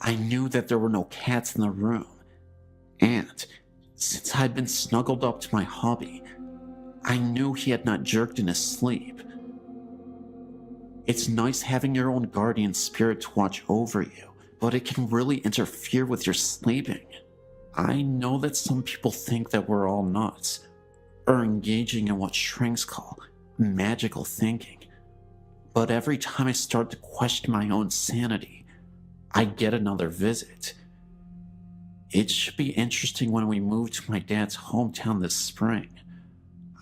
I knew that there were no cats in the room, and since I'd been snuggled up to my hubby, I knew he had not jerked in his sleep. It's nice having your own guardian spirit to watch over you, but it can really interfere with your sleeping. I know that some people think that we're all nuts, or engaging in what shrinks call magical thinking, but every time I start to question my own sanity, I get another visit. It should be interesting when we move to my dad's hometown this spring.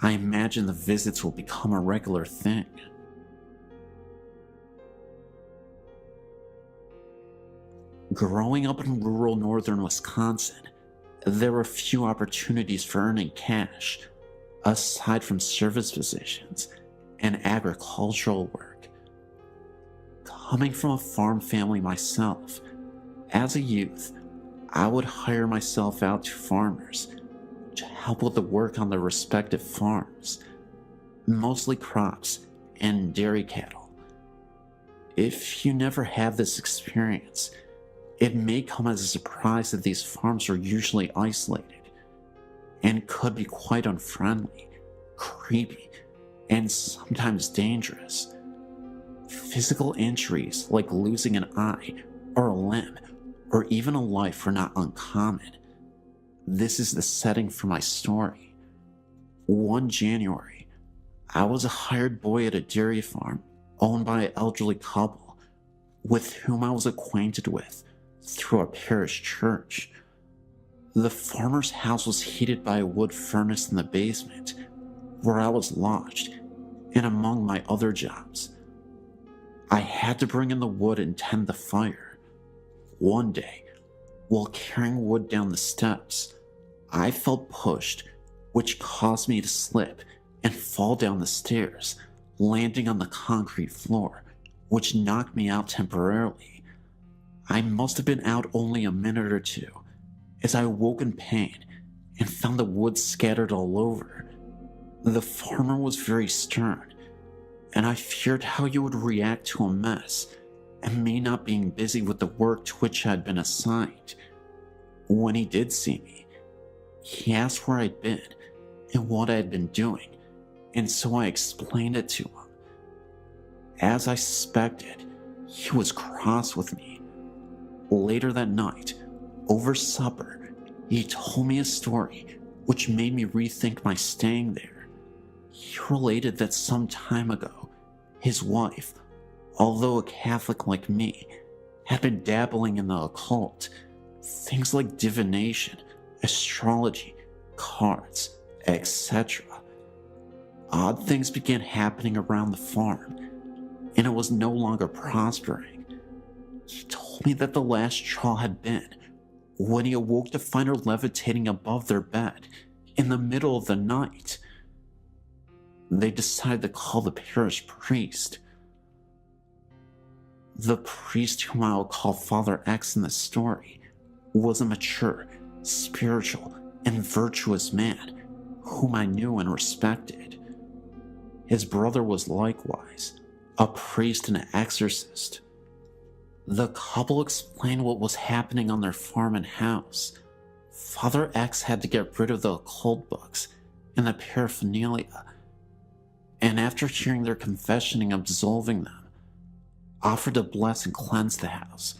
I imagine the visits will become a regular thing. Growing up in rural northern Wisconsin, there were few opportunities for earning cash, aside from service positions and agricultural work. Coming from a farm family myself, as a youth, I would hire myself out to farmers to help with the work on their respective farms, mostly crops and dairy cattle. If you never have this experience, it may come as a surprise that these farms are usually isolated and could be quite unfriendly, creepy, and sometimes dangerous. Physical injuries like losing an eye or a limb or even a life are not uncommon. This is the setting for my story. One January, I was a hired boy at a dairy farm owned by an elderly couple with whom I was acquainted with through a parish church. The farmer's house was heated by a wood furnace in the basement where I was lodged, and among my other jobs, I had to bring in the wood and tend the fire. One day, while carrying wood down the steps, I felt pushed, which caused me to slip and fall down the stairs, landing on the concrete floor, which knocked me out temporarily. I must have been out only a minute or two, as I awoke in pain and found the wood scattered all over. The farmer was very stern, and I feared how he would react to a mess and me not being busy with the work to which I had been assigned. When he did see me, he asked where I'd been and what I had been doing, and so I explained it to him. As I suspected, he was cross with me. Later that night, over supper, he told me a story which made me rethink my staying there. He related that some time ago, his wife, although a Catholic like me, had been dabbling in the occult, things like divination, astrology, cards, etc. Odd things began happening around the farm, and it was no longer prospering. He told me that the last straw had been when he awoke to find her levitating above their bed in the middle of the night. They decided to call the parish priest. The priest, whom I will call Father X in the story, was a mature, spiritual, and virtuous man whom I knew and respected. His brother was likewise a priest and an exorcist. The couple explained what was happening on their farm and house. Father X had to get rid of the occult books and the paraphernalia, and after hearing their confession and absolving them, offered to bless and cleanse the house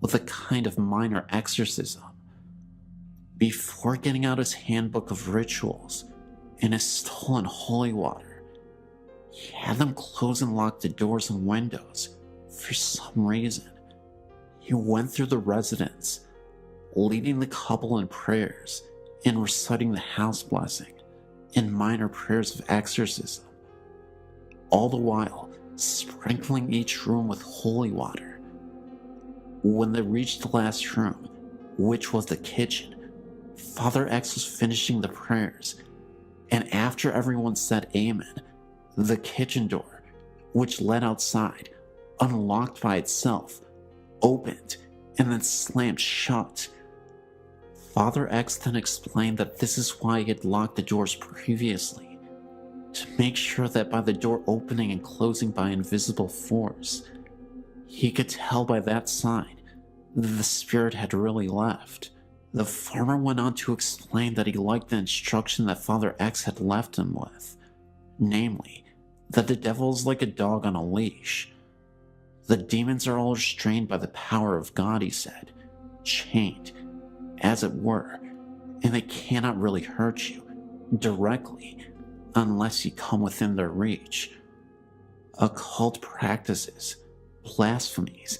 with a kind of minor exorcism. Before getting out his handbook of rituals and his stolen holy water, he had them close and lock the doors and windows for some reason. He went through the residence, leading the couple in prayers and reciting the house blessing and minor prayers of exorcism, all the while sprinkling each room with holy water. When they reached the last room, which was the kitchen, Father X was finishing the prayers, and after everyone said amen, the kitchen door, which led outside, unlocked by itself, opened and then slammed shut. Father X then explained that this is why he had locked the doors previously, to make sure that by the door opening and closing by invisible force, he could tell by that sign that the spirit had really left. The farmer went on to explain that he liked the instruction that Father X had left him with, namely, that the devil is like a dog on a leash. The demons are all restrained by the power of God, he said, chained, as it were, and they cannot really hurt you directly unless you come within their reach. Occult practices, blasphemies,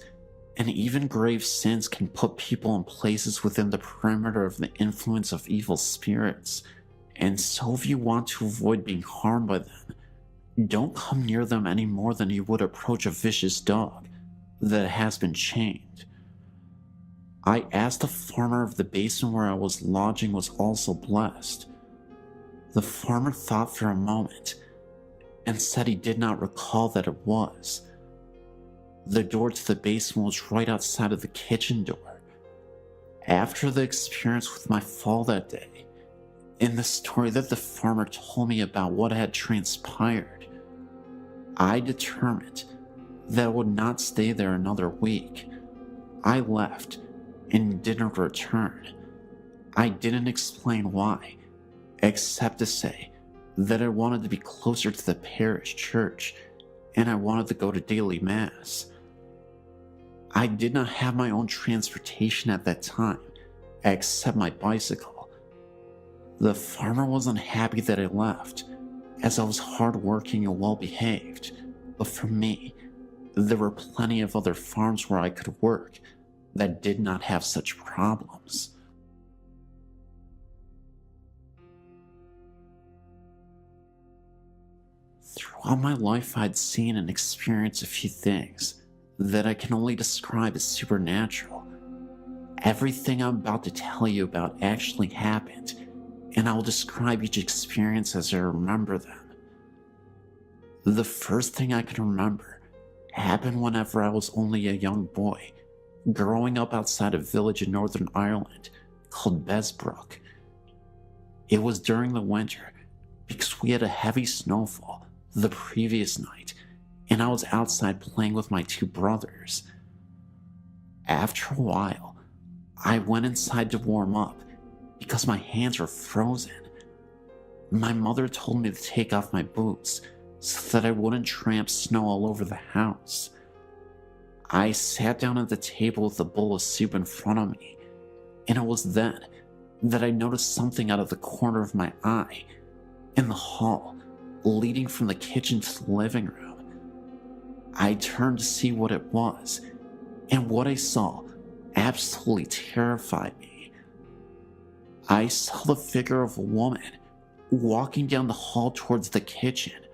and even grave sins can put people in places within the perimeter of the influence of evil spirits, and so if you want to avoid being harmed by them, don't come near them any more than you would approach a vicious dog that has been chained. I asked the farmer if the basement where I was lodging was also blessed. The farmer thought for a moment and said he did not recall that it was. The door to the basement was right outside of the kitchen door. After the experience with my fall that day, in the story that the farmer told me about what had transpired, I determined that I would not stay there another week. I left and didn't return. I didn't explain why, except to say that I wanted to be closer to the parish church and I wanted to go to daily mass. I did not have my own transportation at that time, except my bicycle. The farmer was unhappy that I left, as I was hardworking and well behaved, but for me, there were plenty of other farms where I could work that did not have such problems. Throughout my life, I'd seen and experienced a few things that I can only describe as supernatural. Everything I'm about to tell you about actually happened, and I'll describe each experience as I remember them. The first thing I can remember happened whenever I was only a young boy, growing up outside a village in Northern Ireland called Besbrook. It was during the winter because we had a heavy snowfall the previous night, and I was outside playing with my two brothers. After a while, I went inside to warm up because my hands were frozen. My mother told me to take off my boots so that I wouldn't tramp snow all over the house. I sat down at the table with a bowl of soup in front of me, and it was then that I noticed something out of the corner of my eye in the hall leading from the kitchen to the living room. I turned to see what it was, and what I saw absolutely terrified me. I saw the figure of a woman walking down the hall towards the kitchen.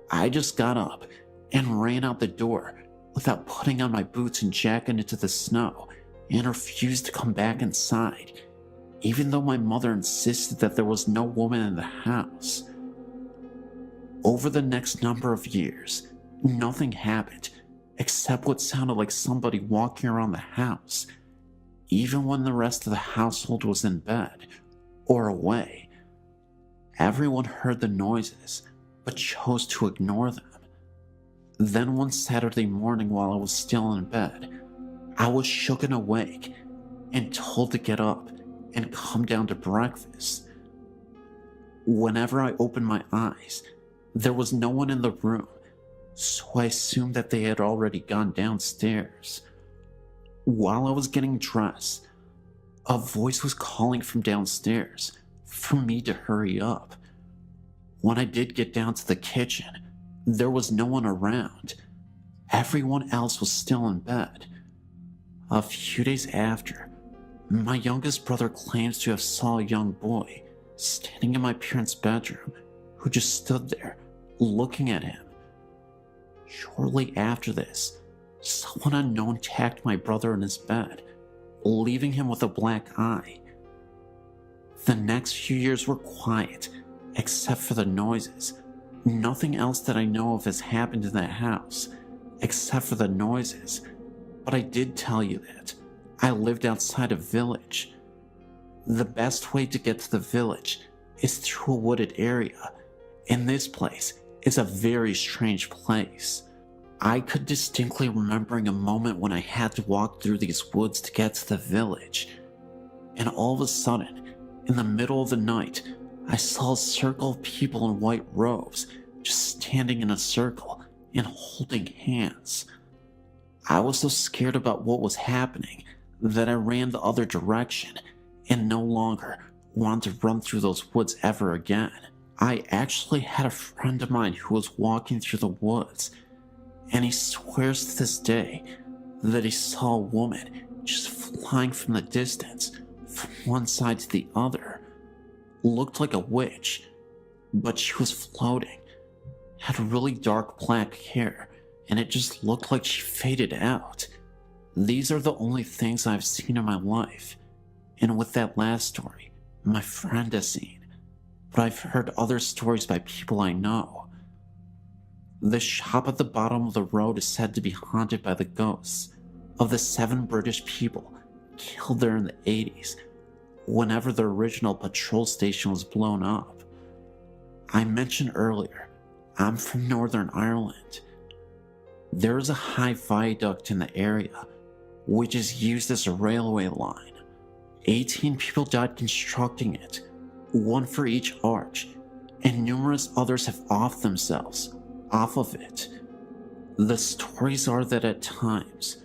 I just got up and ran out the door without putting on my boots and jacket into the snow, and refused to come back inside, even though my mother insisted that there was no woman in the house. Over the next number of years, nothing happened except what sounded like somebody walking around the house, even when the rest of the household was in bed or away. Everyone heard the noises, but chose to ignore them. Then one Saturday morning while I was still in bed, I was shook and awake and told to get up and come down to breakfast. Whenever I opened my eyes, there was no one in the room, so I assumed that they had already gone downstairs. While I was getting dressed, a voice was calling from downstairs for me to hurry up. When I did get down to the kitchen, there was no one around. Everyone else was still in bed. A few days after, my youngest brother claims to have saw a young boy standing in my parents' bedroom who just stood there looking at him. Shortly after this, someone unknown attacked my brother in his bed, leaving him with a black eye. The next few years were quiet, except for the noises. Nothing else that I know of has happened in that house, except for the noises. But I did tell you that I lived outside a village. The best way to get to the village is through a wooded area, and this place is a very strange place. I could distinctly remembering a moment when I had to walk through these woods to get to the village, and all of a sudden, in the middle of the night, I saw a circle of people in white robes just standing in a circle and holding hands. I was so scared about what was happening that I ran the other direction and no longer wanted to run through those woods ever again. I actually had a friend of mine who was walking through the woods, and he swears to this day that he saw a woman just flying from the distance from one side to the other. Looked like a witch, but she was floating, had really dark black hair, and it just looked like she faded out. These are the only things I've seen in my life, and with that last story, my friend has seen, but I've heard other stories by people I know. The shop at the bottom of the road is said to be haunted by the ghosts of the 7 British people killed there in the 80s, whenever the original patrol station was blown up. I mentioned earlier, I'm from Northern Ireland. There is a high viaduct in the area, which is used as a railway line. 18 people died constructing it, 1 for each arch, and numerous others have offed themselves off of it. The stories are that at times,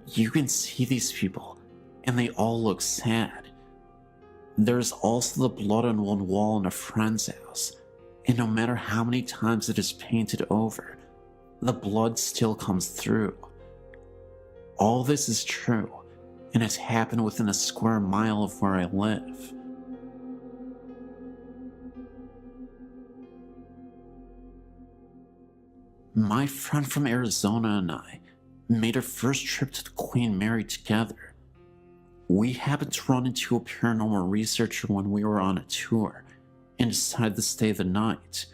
you can see these people, and they all look sad. There's also the blood on one wall in a friend's house, and no matter how many times it is painted over, the blood still comes through. All this is true, and has happened within a square mile of where I live. My friend from Arizona and I made our first trip to the Queen Mary together. We happened to run into a paranormal researcher when we were on a tour and decided to stay the night.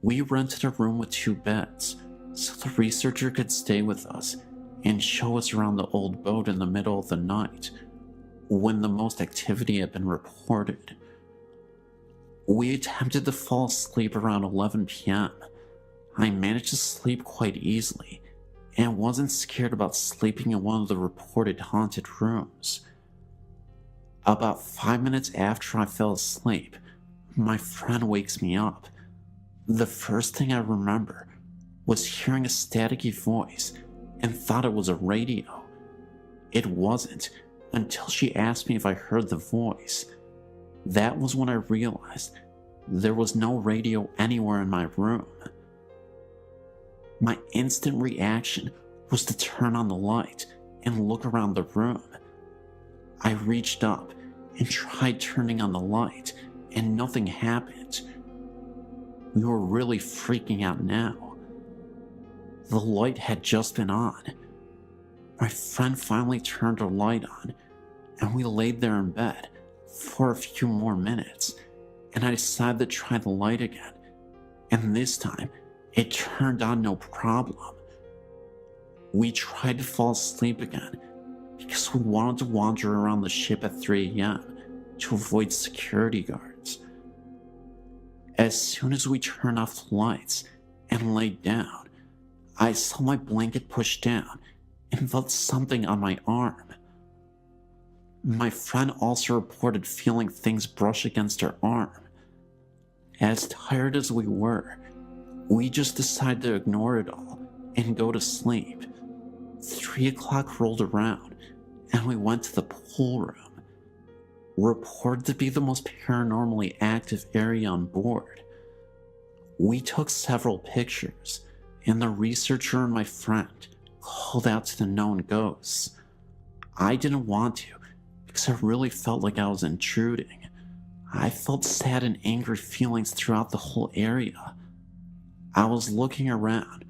We rented a room with 2 beds so the researcher could stay with us and show us around the old boat in the middle of the night when the most activity had been reported. We attempted to fall asleep around 11 p.m. I managed to sleep quite easily and wasn't scared about sleeping in one of the reported haunted rooms. About 5 minutes after I fell asleep, my friend wakes me up. The first thing I remember was hearing a staticky voice and thought it was a radio. It wasn't until she asked me if I heard the voice. That was when I realized there was no radio anywhere in my room. My instant reaction was to turn on the light and look around the room. I reached up and tried turning on the light, and nothing happened. We were really freaking out now. The light had just been on. My friend finally turned her light on, and we laid there in bed for a few more minutes, and I decided to try the light again, and this time it turned on no problem. We tried to fall asleep again because we wanted to wander around the ship at 3 a.m. to avoid security guards. As soon as we turned off the lights and laid down, I saw my blanket pushed down and felt something on my arm. My friend also reported feeling things brush against her arm. As tired as we were, we just decided to ignore it all and go to sleep. 3 o'clock rolled around and we went to the pool room, reported to be the most paranormally active area on board. We took several pictures, and the researcher and my friend called out to the known ghosts. I didn't want to because I really felt like I was intruding. I felt sad and angry feelings throughout the whole area. I was looking around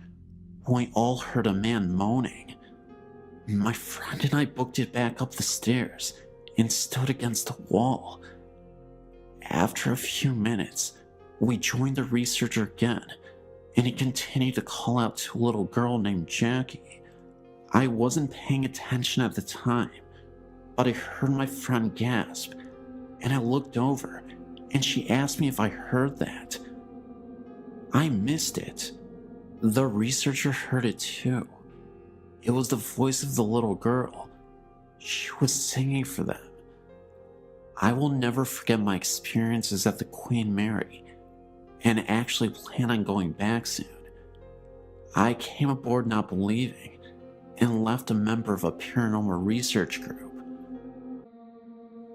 when we all heard a man moaning. My friend and I booked it back up the stairs and stood against the wall. After a few minutes, we joined the researcher again, and he continued to call out to a little girl named Jackie. I wasn't paying attention at the time, but I heard my friend gasp, and I looked over, and she asked me if I heard that. I missed it. The researcher heard it too. It was the voice of the little girl. She was singing for them. I will never forget my experiences at the Queen Mary, and actually plan on going back soon. I came aboard not believing, and left a member of a paranormal research group.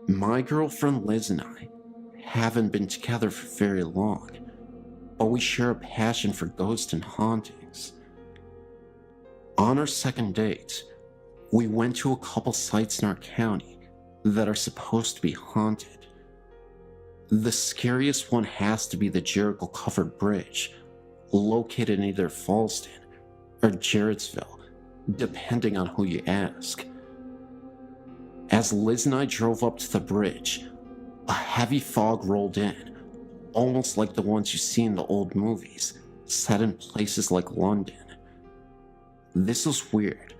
My girlfriend Liz and I haven't been together for very long, but we share a passion for ghosts and hauntings. On our second date, we went to a couple sites in our county that are supposed to be haunted. The scariest one has to be the Jericho Covered Bridge, located in either Fallston or Jarrettsville, depending on who you ask. As Liz and I drove up to the bridge, a heavy fog rolled in, almost like the ones you see in the old movies, set in places like London. This was weird,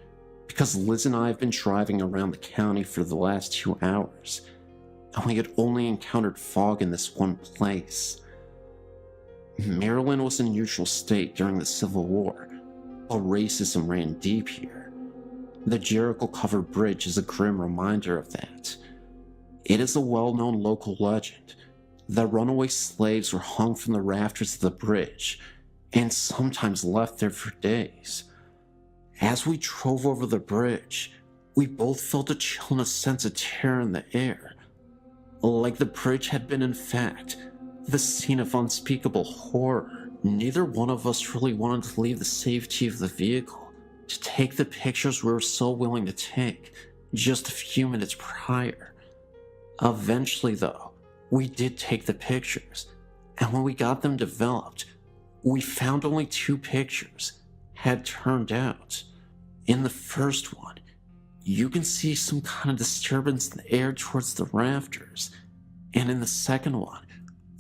because Liz and I have been driving around the county for the last 2 hours, and we had only encountered fog in this one place. Maryland was a neutral state during the Civil War, but racism ran deep here. The Jericho-covered bridge is a grim reminder of that. It is a well-known local legend that runaway slaves were hung from the rafters of the bridge, and sometimes left there for days. As we drove over the bridge, we both felt a chill and a sense of terror in the air, like the bridge had been, in fact, the scene of unspeakable horror. Neither one of us really wanted to leave the safety of the vehicle to take the pictures we were so willing to take just a few minutes prior. Eventually, though, we did take the pictures, and when we got them developed, we found only 2 pictures had turned out. In the first one, you can see some kind of disturbance in the air towards the rafters, and in the second one,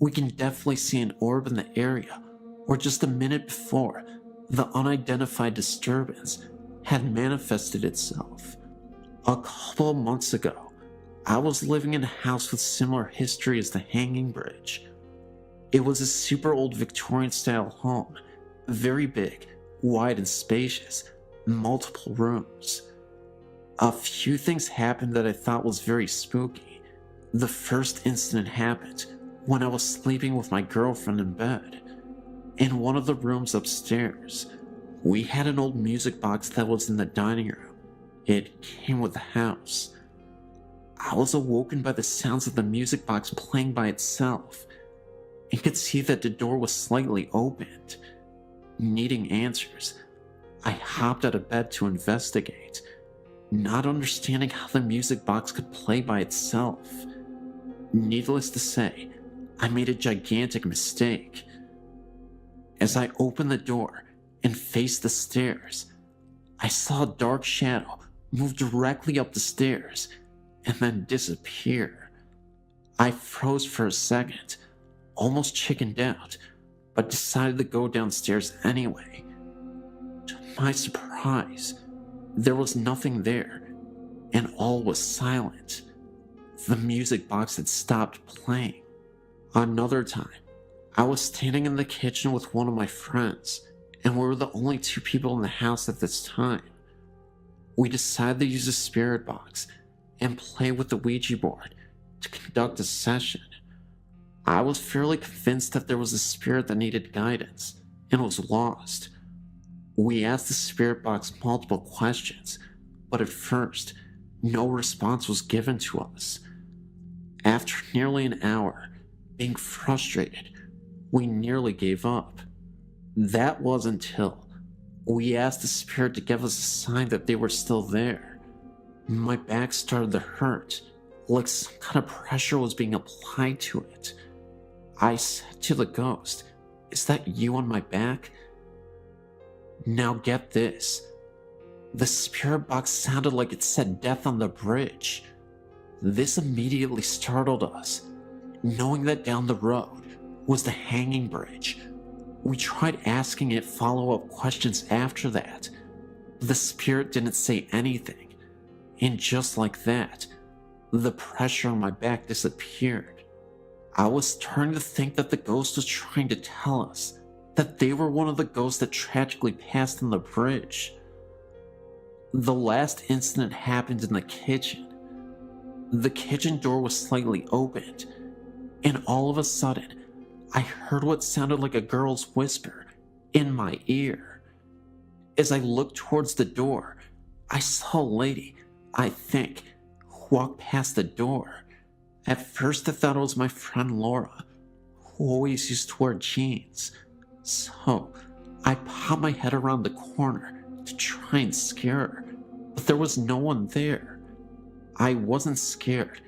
we can definitely see an orb in the area where just a minute before, the unidentified disturbance had manifested itself. A couple of months ago, I was living in a house with similar history as the Hanging Bridge. It was a super old Victorian-style home, very big, wide and spacious, multiple rooms. A few things happened that I thought was very spooky. The first incident happened when I was sleeping with my girlfriend in bed. In one of the rooms upstairs, we had an old music box that was in the dining room. It came with the house. I was awoken by the sounds of the music box playing by itself, and could see that the door was slightly opened. Needing answers, I hopped out of bed to investigate, not understanding how the music box could play by itself. Needless to say, I made a gigantic mistake. As I opened the door and faced the stairs, I saw a dark shadow move directly up the stairs and then disappear. I froze for a second, almost chickened out, but decided to go downstairs anyway. To my surprise, there was nothing there, and all was silent. The music box had stopped playing. Another time, I was standing in the kitchen with one of my friends, and we were the only 2 people in the house at this time. We decided to use a spirit box and play with the Ouija board to conduct a session. I was fairly convinced that there was a spirit that needed guidance and was lost. We asked the spirit box multiple questions, but at first, no response was given to us. After nearly an hour, being frustrated, we nearly gave up. That was until we asked the spirit to give us a sign that they were still there. My back started to hurt, like some kind of pressure was being applied to it. I said to the ghost, "Is that you on my back?" Now get this. The spirit box sounded like it said death on the bridge. This immediately startled us, knowing that down the road was the Hanging Bridge. We tried asking it follow-up questions after that. The spirit didn't say anything, and just like that, the pressure on my back disappeared. I was starting to think that the ghost was trying to tell us that they were one of the ghosts that tragically passed on the bridge. The last incident happened in the kitchen. The kitchen door was slightly opened, and all of a sudden, I heard what sounded like a girl's whisper in my ear. As I looked towards the door, I saw a lady, I think, walk past the door. At first I thought it was my friend Laura, who always used to wear jeans. So I popped my head around the corner to try and scare her, but there was no one there. I wasn't scared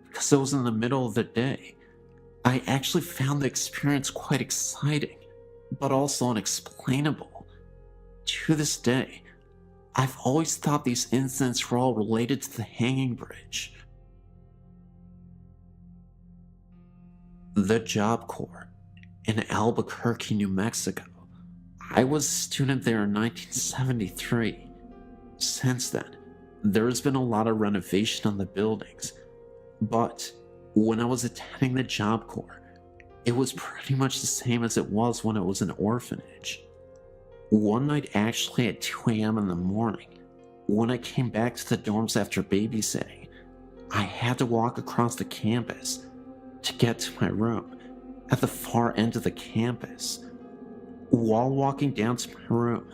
because it was in the middle of the day. I actually found the experience quite exciting, but also unexplainable. To this day, I've always thought these incidents were all related to the hanging bridge. The Job Corps in Albuquerque, New Mexico. I was a student there in 1973. Since then, there has been a lot of renovation on the buildings, but when I was attending the Job Corps, it was pretty much the same as it was when it was an orphanage. One night, actually at 2 a.m. in the morning, when I came back to the dorms after babysitting, I had to walk across the campus to get to my room at the far end of the campus. While walking down to my room,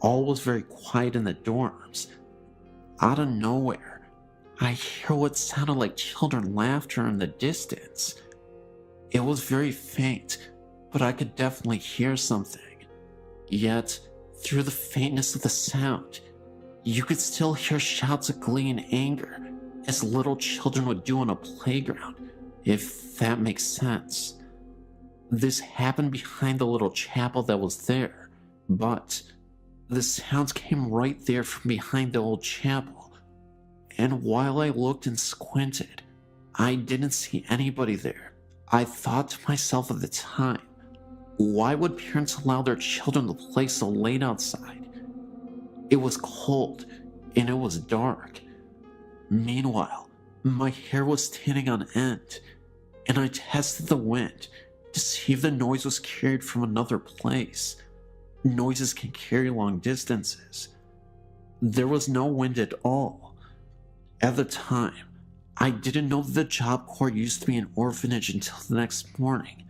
all was very quiet in the dorms. Out of nowhere, I hear what sounded like children laughter in the distance. It was very faint, but I could definitely hear something. Yet, through the faintness of the sound, you could still hear shouts of glee and anger, as little children would do on a playground, if that makes sense. This happened behind the little chapel that was there, but the sounds came right there from behind the old chapel, and while I looked and squinted, I didn't see anybody there. I thought to myself at the time, why would parents allow their children to play so late outside? It was cold, and it was dark. Meanwhile, my hair was standing on end, and I tested the wind to see if the noise was carried from another place. Noises can carry long distances. There was no wind at all. At the time, I didn't know that the Job Corps used to be an orphanage until the next morning,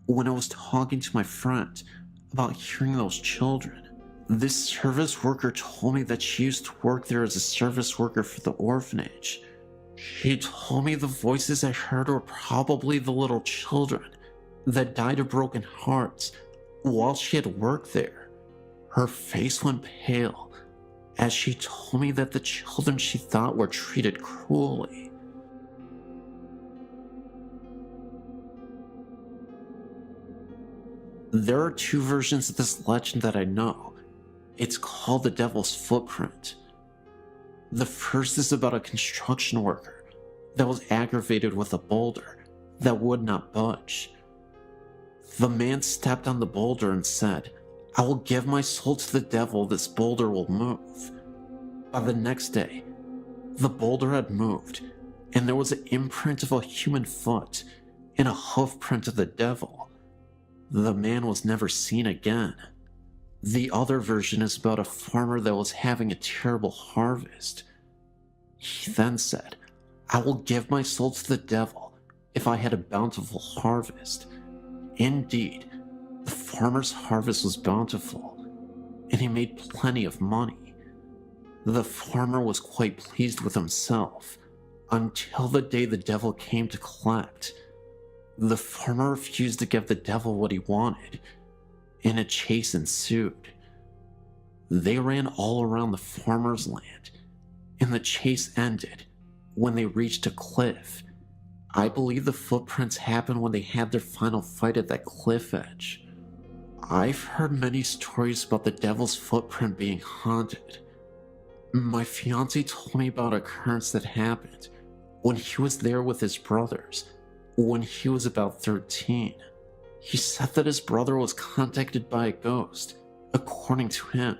when I was talking to my friend about hearing those children. This service worker told me that she used to work there as a service worker for the orphanage. She told me the voices I heard were probably the little children that died of broken hearts while she had worked there. Her face went pale as she told me that the children she thought were treated cruelly. There are 2 versions of this legend that I know. It's called the Devil's Footprint. The first is about a construction worker that was aggravated with a boulder that would not budge. The man stepped on the boulder and said, "I will give my soul to the devil, this boulder will move." By the next day, the boulder had moved, and there was an imprint of a human foot and a hoof print of the devil. The man was never seen again. The other version is about a farmer that was having a terrible harvest. He then said, "I will give my soul to the devil if I had a bountiful harvest." Indeed, the farmer's harvest was bountiful, and he made plenty of money. The farmer was quite pleased with himself, until the day the devil came to collect. The farmer refused to give the devil what he wanted, and a chase ensued. They ran all around the farmer's land, and the chase ended when they reached a cliff. I believe the footprints happened when they had their final fight at that cliff edge. I've heard many stories about the devil's footprint being haunted. My fiance told me about an occurrence that happened when he was there with his brothers when he was about 13. He said that his brother was contacted by a ghost, according to him,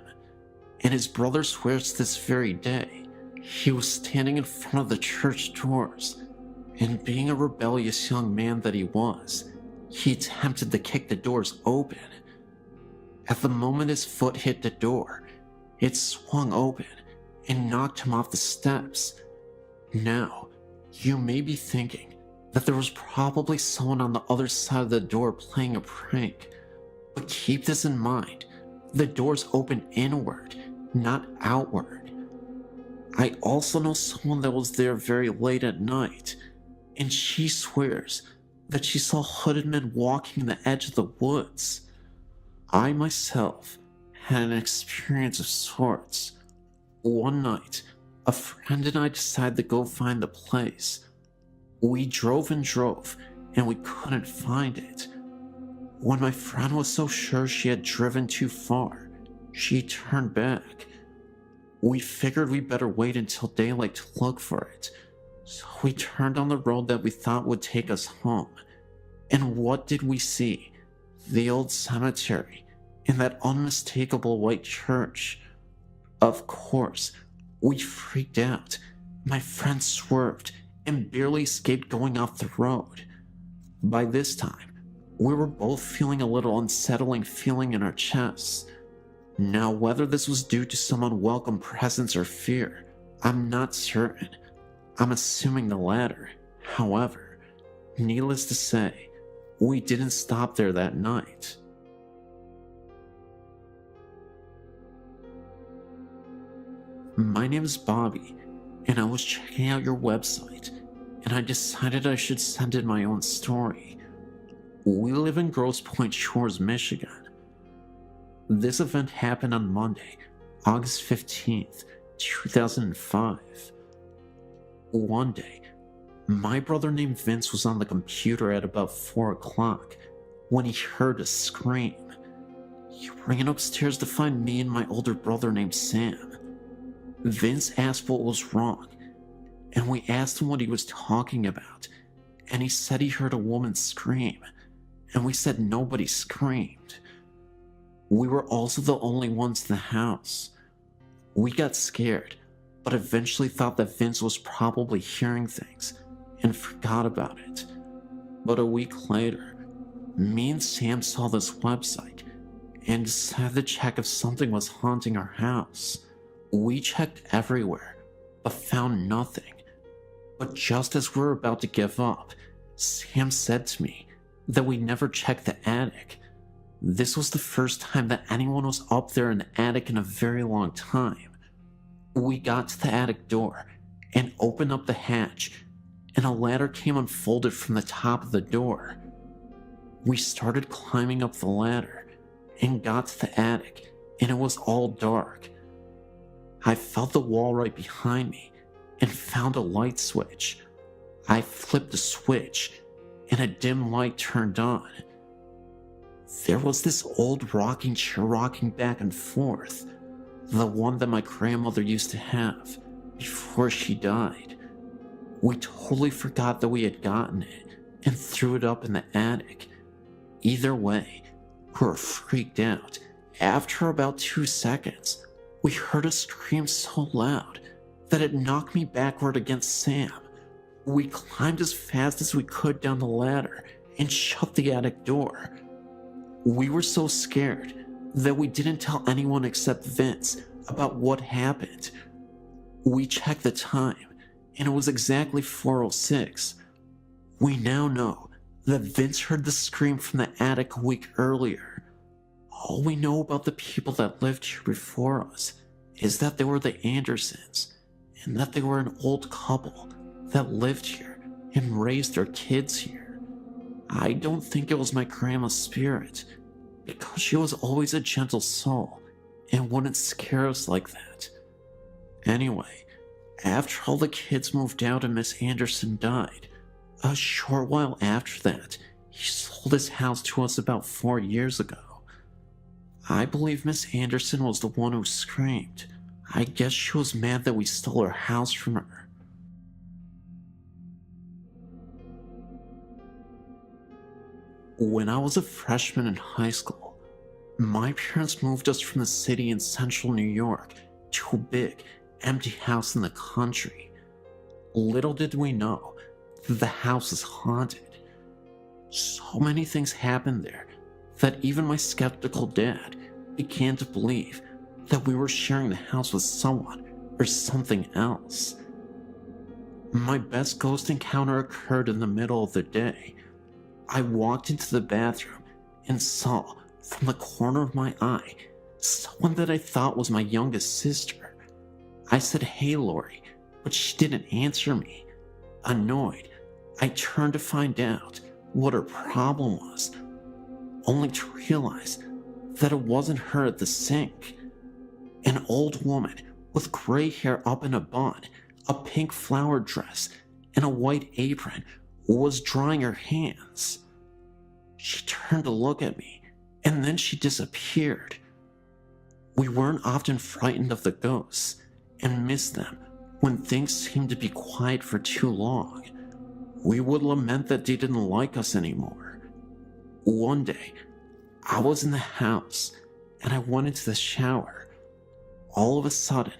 and his brother swears to this very day he was standing in front of the church doors, and being a rebellious young man that he was, he attempted to kick the doors open. At the moment his foot hit the door, it swung open and knocked him off the steps. Now, you may be thinking that there was probably someone on the other side of the door playing a prank, but keep this in mind, the doors open inward, not outward. I also know someone that was there very late at night, and she swears that she saw hooded men walking the edge of the woods. I myself had an experience of sorts. One night, a friend and I decided to go find the place. We drove and drove, and we couldn't find it. When my friend was so sure she had driven too far, she turned back. We figured we better wait until daylight to look for it, so we turned on the road that we thought would take us home. And what did we see? The old cemetery and that unmistakable white church. Of course, we freaked out. My friend swerved and barely escaped going off the road. By this time, we were both feeling a little unsettling feeling in our chests. Now, whether this was due to some unwelcome presence or fear, I'm not certain. I'm assuming the latter. However, needless to say, we didn't stop there that night. My name is Bobby, and I was checking out your website, and I decided I should send in my own story. We live in Grosse Pointe Shores, Michigan. This event happened on Monday, August 15th, 2005. One day, my brother named Vince was on the computer at about 4 o'clock when he heard a scream. He ran upstairs to find me and my older brother named Sam. Vince asked what was wrong, and we asked him what he was talking about, and he said he heard a woman scream, and we said nobody screamed. We were also the only ones in the house. We got scared, but eventually thought that Vince was probably hearing things and forgot about it. But a week later, me and Sam saw this website and decided to check if something was haunting our house. We checked everywhere, but found nothing. But just as we were about to give up, Sam said to me that we never checked the attic. This was the first time that anyone was up there in the attic in a very long time. We got to the attic door and opened up the hatch, and a ladder came unfolded from the top of the door. We started climbing up the ladder and got to the attic, and it was all dark. I felt the wall right behind me and found a light switch. I flipped the switch, and a dim light turned on. There was this old rocking chair rocking back and forth, the one that my grandmother used to have before she died. We totally forgot that we had gotten it and threw it up in the attic. Either way, we were freaked out. After about 2 seconds, we heard a scream so loud that it knocked me backward against Sam. We climbed as fast as we could down the ladder and shut the attic door. We were so scared that we didn't tell anyone except Vince about what happened. We checked the time, and it was exactly 4:06. We now know that Vince heard the scream from the attic a week earlier. All we know about the people that lived here before us is that they were the Andersons, and that they were an old couple that lived here and raised their kids here. I don't think it was my grandma's spirit, because she was always a gentle soul and wouldn't scare us like that. Anyway, after all the kids moved out and Miss Anderson died, a short while after that, he sold his house to us about 4 years ago. I believe Miss Anderson was the one who screamed. I guess she was mad that we stole her house from her. When I was a freshman in high school, my parents moved us from the city in central New York to a big, empty house in the country. Little did we know that the house is haunted. So many things happened there that even my skeptical dad began to believe that we were sharing the house with someone or something else. My best ghost encounter occurred in the middle of the day. I walked into the bathroom and saw, from the corner of my eye, someone that I thought was my youngest sister. I said, "Hey, Lori," but she didn't answer me. Annoyed, I turned to find out what her problem was, only to realize that it wasn't her at the sink. An old woman with gray hair up in a bun, a pink flower dress, and a white apron was drying her hands. She turned to look at me, and then she disappeared. We weren't often frightened of the ghosts, and miss them when things seemed to be quiet for too long. We would lament that they didn't like us anymore. One day, I was in the house and I went into the shower. All of a sudden,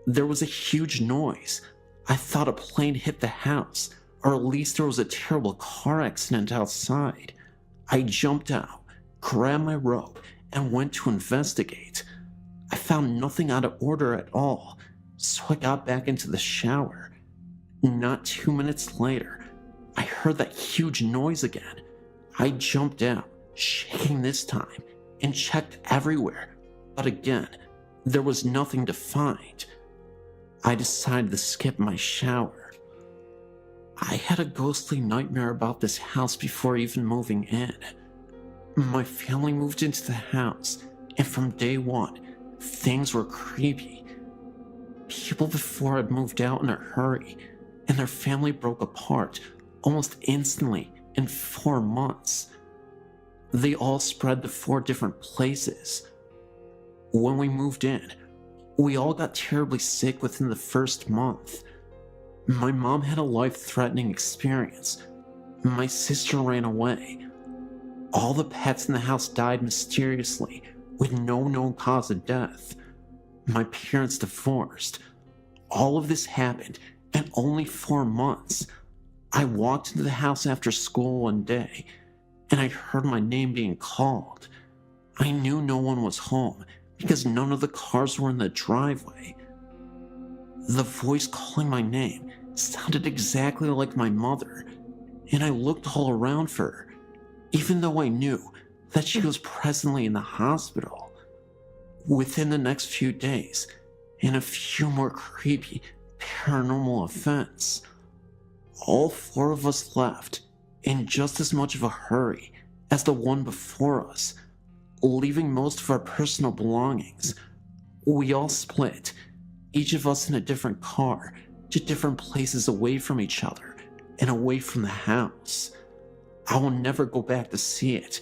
there was a huge noise. I thought a plane hit the house, or at least there was a terrible car accident outside. I jumped out, grabbed my rope, and went to investigate. I found nothing out of order at all, so I got back into the shower. Not 2 minutes later, I heard that huge noise again. I jumped out, shaking this time, and checked everywhere, but again, there was nothing to find. I decided to skip my shower. I had a ghostly nightmare about this house before even moving in. My family moved into the house, and from day one, things were creepy. People before had moved out in a hurry, and their family broke apart almost instantly in 4 months. They all spread to 4 different places. When we moved in, we all got terribly sick within the first month. My mom had a life-threatening experience. My sister ran away. All the pets in the house died mysteriously with no known cause of death. My parents divorced. All of this happened in only 4 months. I walked into the house after school one day, and I heard my name being called. I knew no one was home because none of the cars were in the driveway. The voice calling my name sounded exactly like my mother, and I looked all around for her, even though I knew that she was presently in the hospital. Within the next few days, and a few more creepy paranormal events, all 4 of us left in just as much of a hurry as the one before us, leaving most of our personal belongings. We all split, each of us in a different car, to different places away from each other and away from the house. I will never go back to see it,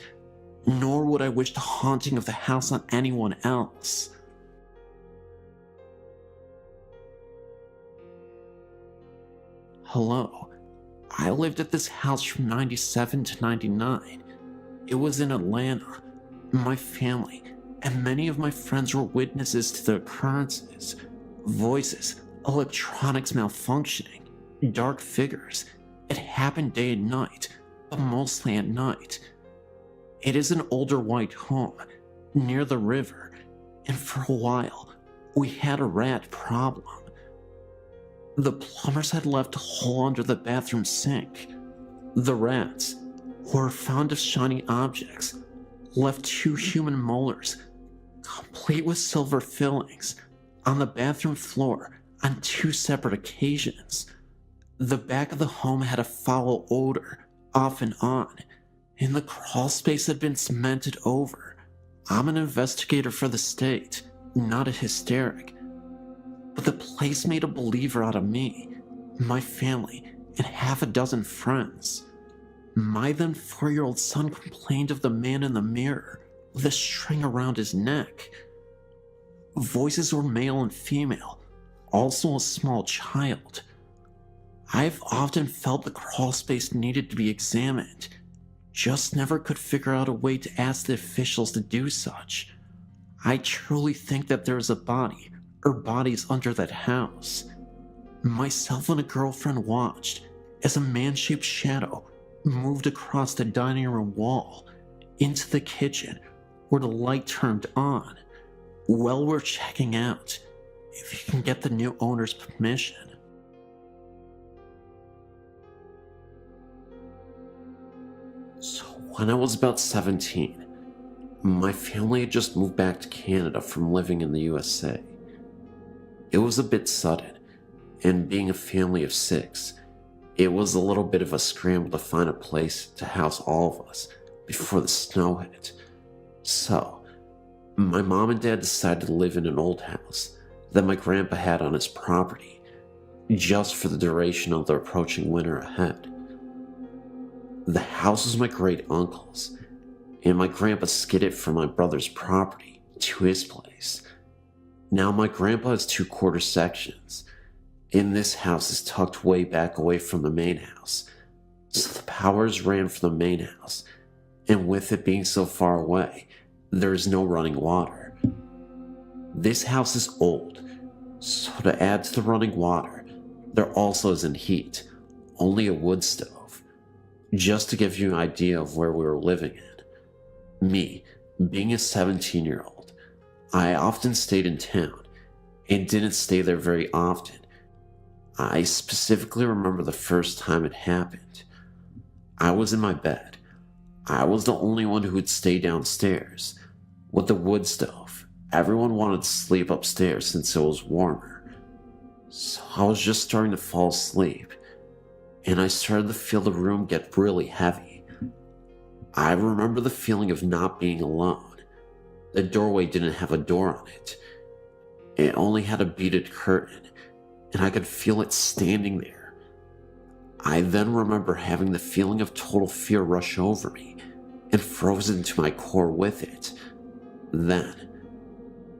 nor would I wish the haunting of the house on anyone else. Hello. I lived at this house from 97 to 99. It was in Atlanta. My family and many of my friends were witnesses to the occurrences. Voices, electronics malfunctioning, dark figures. It happened day and night, but mostly at night. It is an older white home near the river, and for a while, we had a rat problem. The plumbers had left a hole under the bathroom sink. The rats, who were fond of shiny objects, left 2 human molars, complete with silver fillings, on the bathroom floor on 2 separate occasions. The back of the home had a foul odor, off and on, and the crawl space had been cemented over. I'm an investigator for the state, not a hysteric, but the place made a believer out of me, my family, and half a dozen friends. My then 4-year-old son complained of the man in the mirror with a string around his neck. Voices were male and female, also a small child. I've often felt the crawl space needed to be examined, just never could figure out a way to ask the officials to do such. I truly think that there is a body or bodies under that house. Myself and a girlfriend watched as a man-shaped shadow moved across the dining room wall into the kitchen where the light turned on. Well, we're checking out, if you can get the new owner's permission. So when I was about 17, my family had just moved back to Canada from living in the USA. It was a bit sudden, and being a family of 6, it was a little bit of a scramble to find a place to house all of us before the snow hit. So, my mom and dad decided to live in an old house that my grandpa had on his property, just for the duration of the approaching winter ahead. The house was my great uncle's, and my grandpa skidded from my brother's property to his place. Now my grandpa has 2 quarter sections, and this house is tucked way back away from the main house, so the powers ran from the main house, and with it being so far away, there is no running water. This house is old, so to add to the running water, there also isn't heat, only a wood stove. Just to give you an idea of where we were living in. Me, being a 17-year-old, I often stayed in town and didn't stay there very often. I specifically remember the first time it happened. I was in my bed. I was the only one who would stay downstairs. With the wood stove, everyone wanted to sleep upstairs since it was warmer. So I was just starting to fall asleep, and I started to feel the room get really heavy. I remember the feeling of not being alone. The doorway didn't have a door on it. It only had a beaded curtain, and I could feel it standing there. I then remember having the feeling of total fear rush over me and froze into my core with it. Then,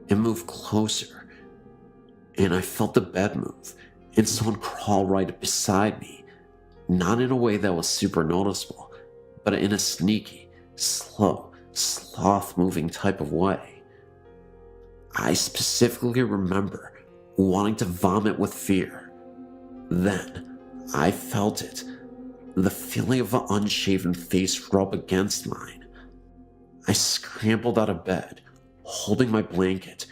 it moved closer, and I felt the bed move and someone crawl right beside me, not in a way that was super noticeable, but in a sneaky, slow, sloth-moving type of way. I specifically remember wanting to vomit with fear. Then, I felt it, the feeling of an unshaven face rub against mine. I scrambled out of bed, holding my blanket,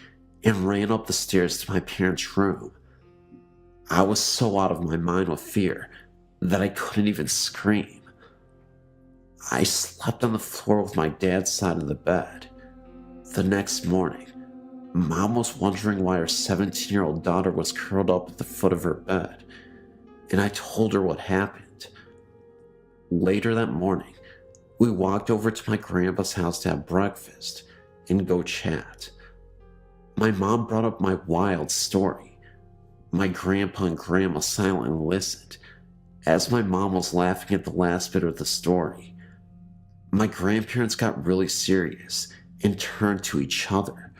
and ran up the stairs to my parents' room. I was so out of my mind with fear that I couldn't even scream. I slept on the floor with my dad's side of the bed. The next morning, Mom was wondering why her 17-year-old daughter was curled up at the foot of her bed, and I told her what happened. Later that morning, we walked over to my grandpa's house to have breakfast and go chat. My mom brought up my wild story. My grandpa and grandma silently listened, as my mom was laughing at the last bit of the story. My grandparents got really serious and turned to each other.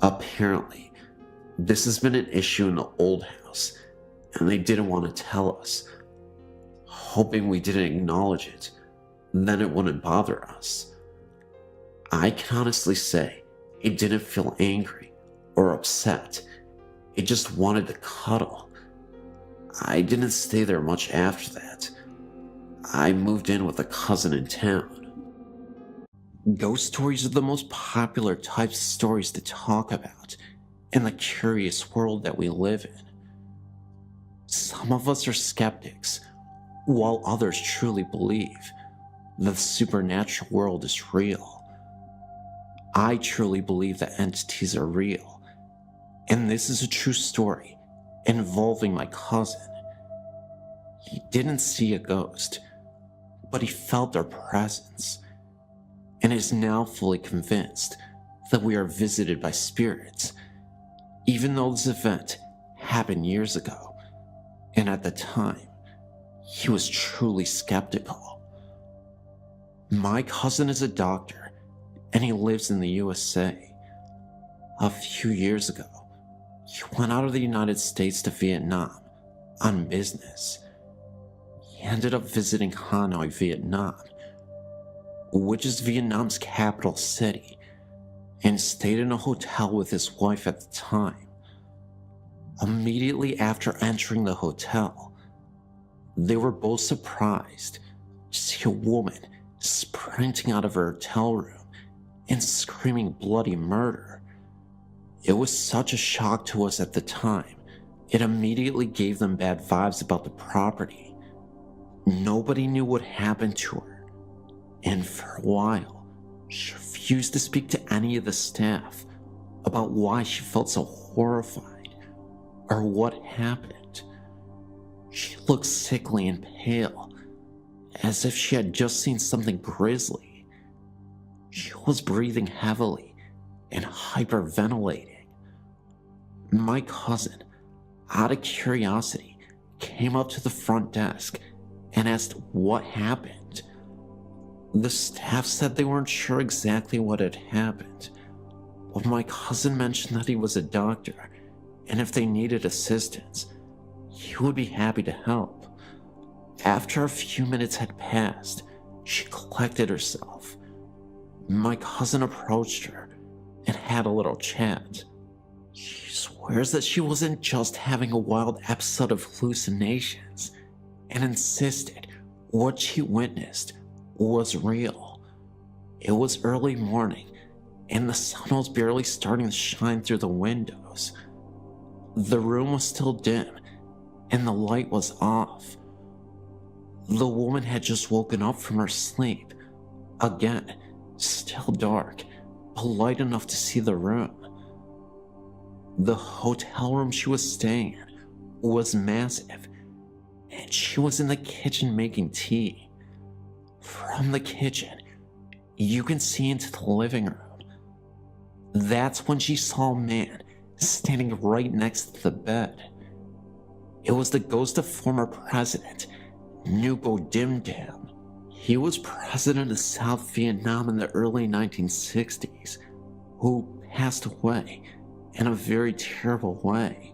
Apparently, this has been an issue in the old house, and they didn't want to tell us, hoping we didn't acknowledge it, then it wouldn't bother us. I can honestly say it didn't feel angry or upset. It just wanted to cuddle. I didn't stay there much after that. I moved in with a cousin in town. Ghost stories are the most popular types of stories to talk about in the curious world that we live in. Some of us are skeptics, while others truly believe that the supernatural world is real. I truly believe that entities are real, and this is a true story involving my cousin. He didn't see a ghost, but he felt our presence, and is now fully convinced that we are visited by spirits, even though this event happened years ago, and at the time, he was truly skeptical. My cousin is a doctor, and he lives in the USA. A few years ago, he went out of the United States to Vietnam on business. He ended up visiting Hanoi, Vietnam, which is Vietnam's capital city, and stayed in a hotel with his wife at the time. Immediately after entering the hotel, they were both surprised to see a woman sprinting out of her hotel room and screaming bloody murder. It was such a shock to us at the time, it immediately gave them bad vibes about the property. Nobody knew what happened to her, and for a while, she refused to speak to any of the staff about why she felt so horrified or what happened. She looked sickly and pale, as if she had just seen something grisly. She was breathing heavily and hyperventilating. My cousin, out of curiosity, came up to the front desk and asked what happened. The staff said they weren't sure exactly what had happened, But my cousin mentioned that he was a doctor, and if they needed assistance, he would be happy to help. After a few minutes had passed, she collected herself. My cousin approached her and had a little chat. She swears that she wasn't just having a wild episode of hallucinations, and insisted what she witnessed was real. It was early morning, and the sun was barely starting to shine through the windows. The room was still dim, and the light was off. The woman had just woken up from her sleep. Again, still dark, but light enough to see the room. The hotel room she was staying in was massive, and she was in the kitchen making tea. From the kitchen, you can see into the living room. That's when she saw a man standing right next to the bed. It was the ghost of former president Nguyen Dim Dam. He was president of South Vietnam in the early 1960s, who passed away in a very terrible way.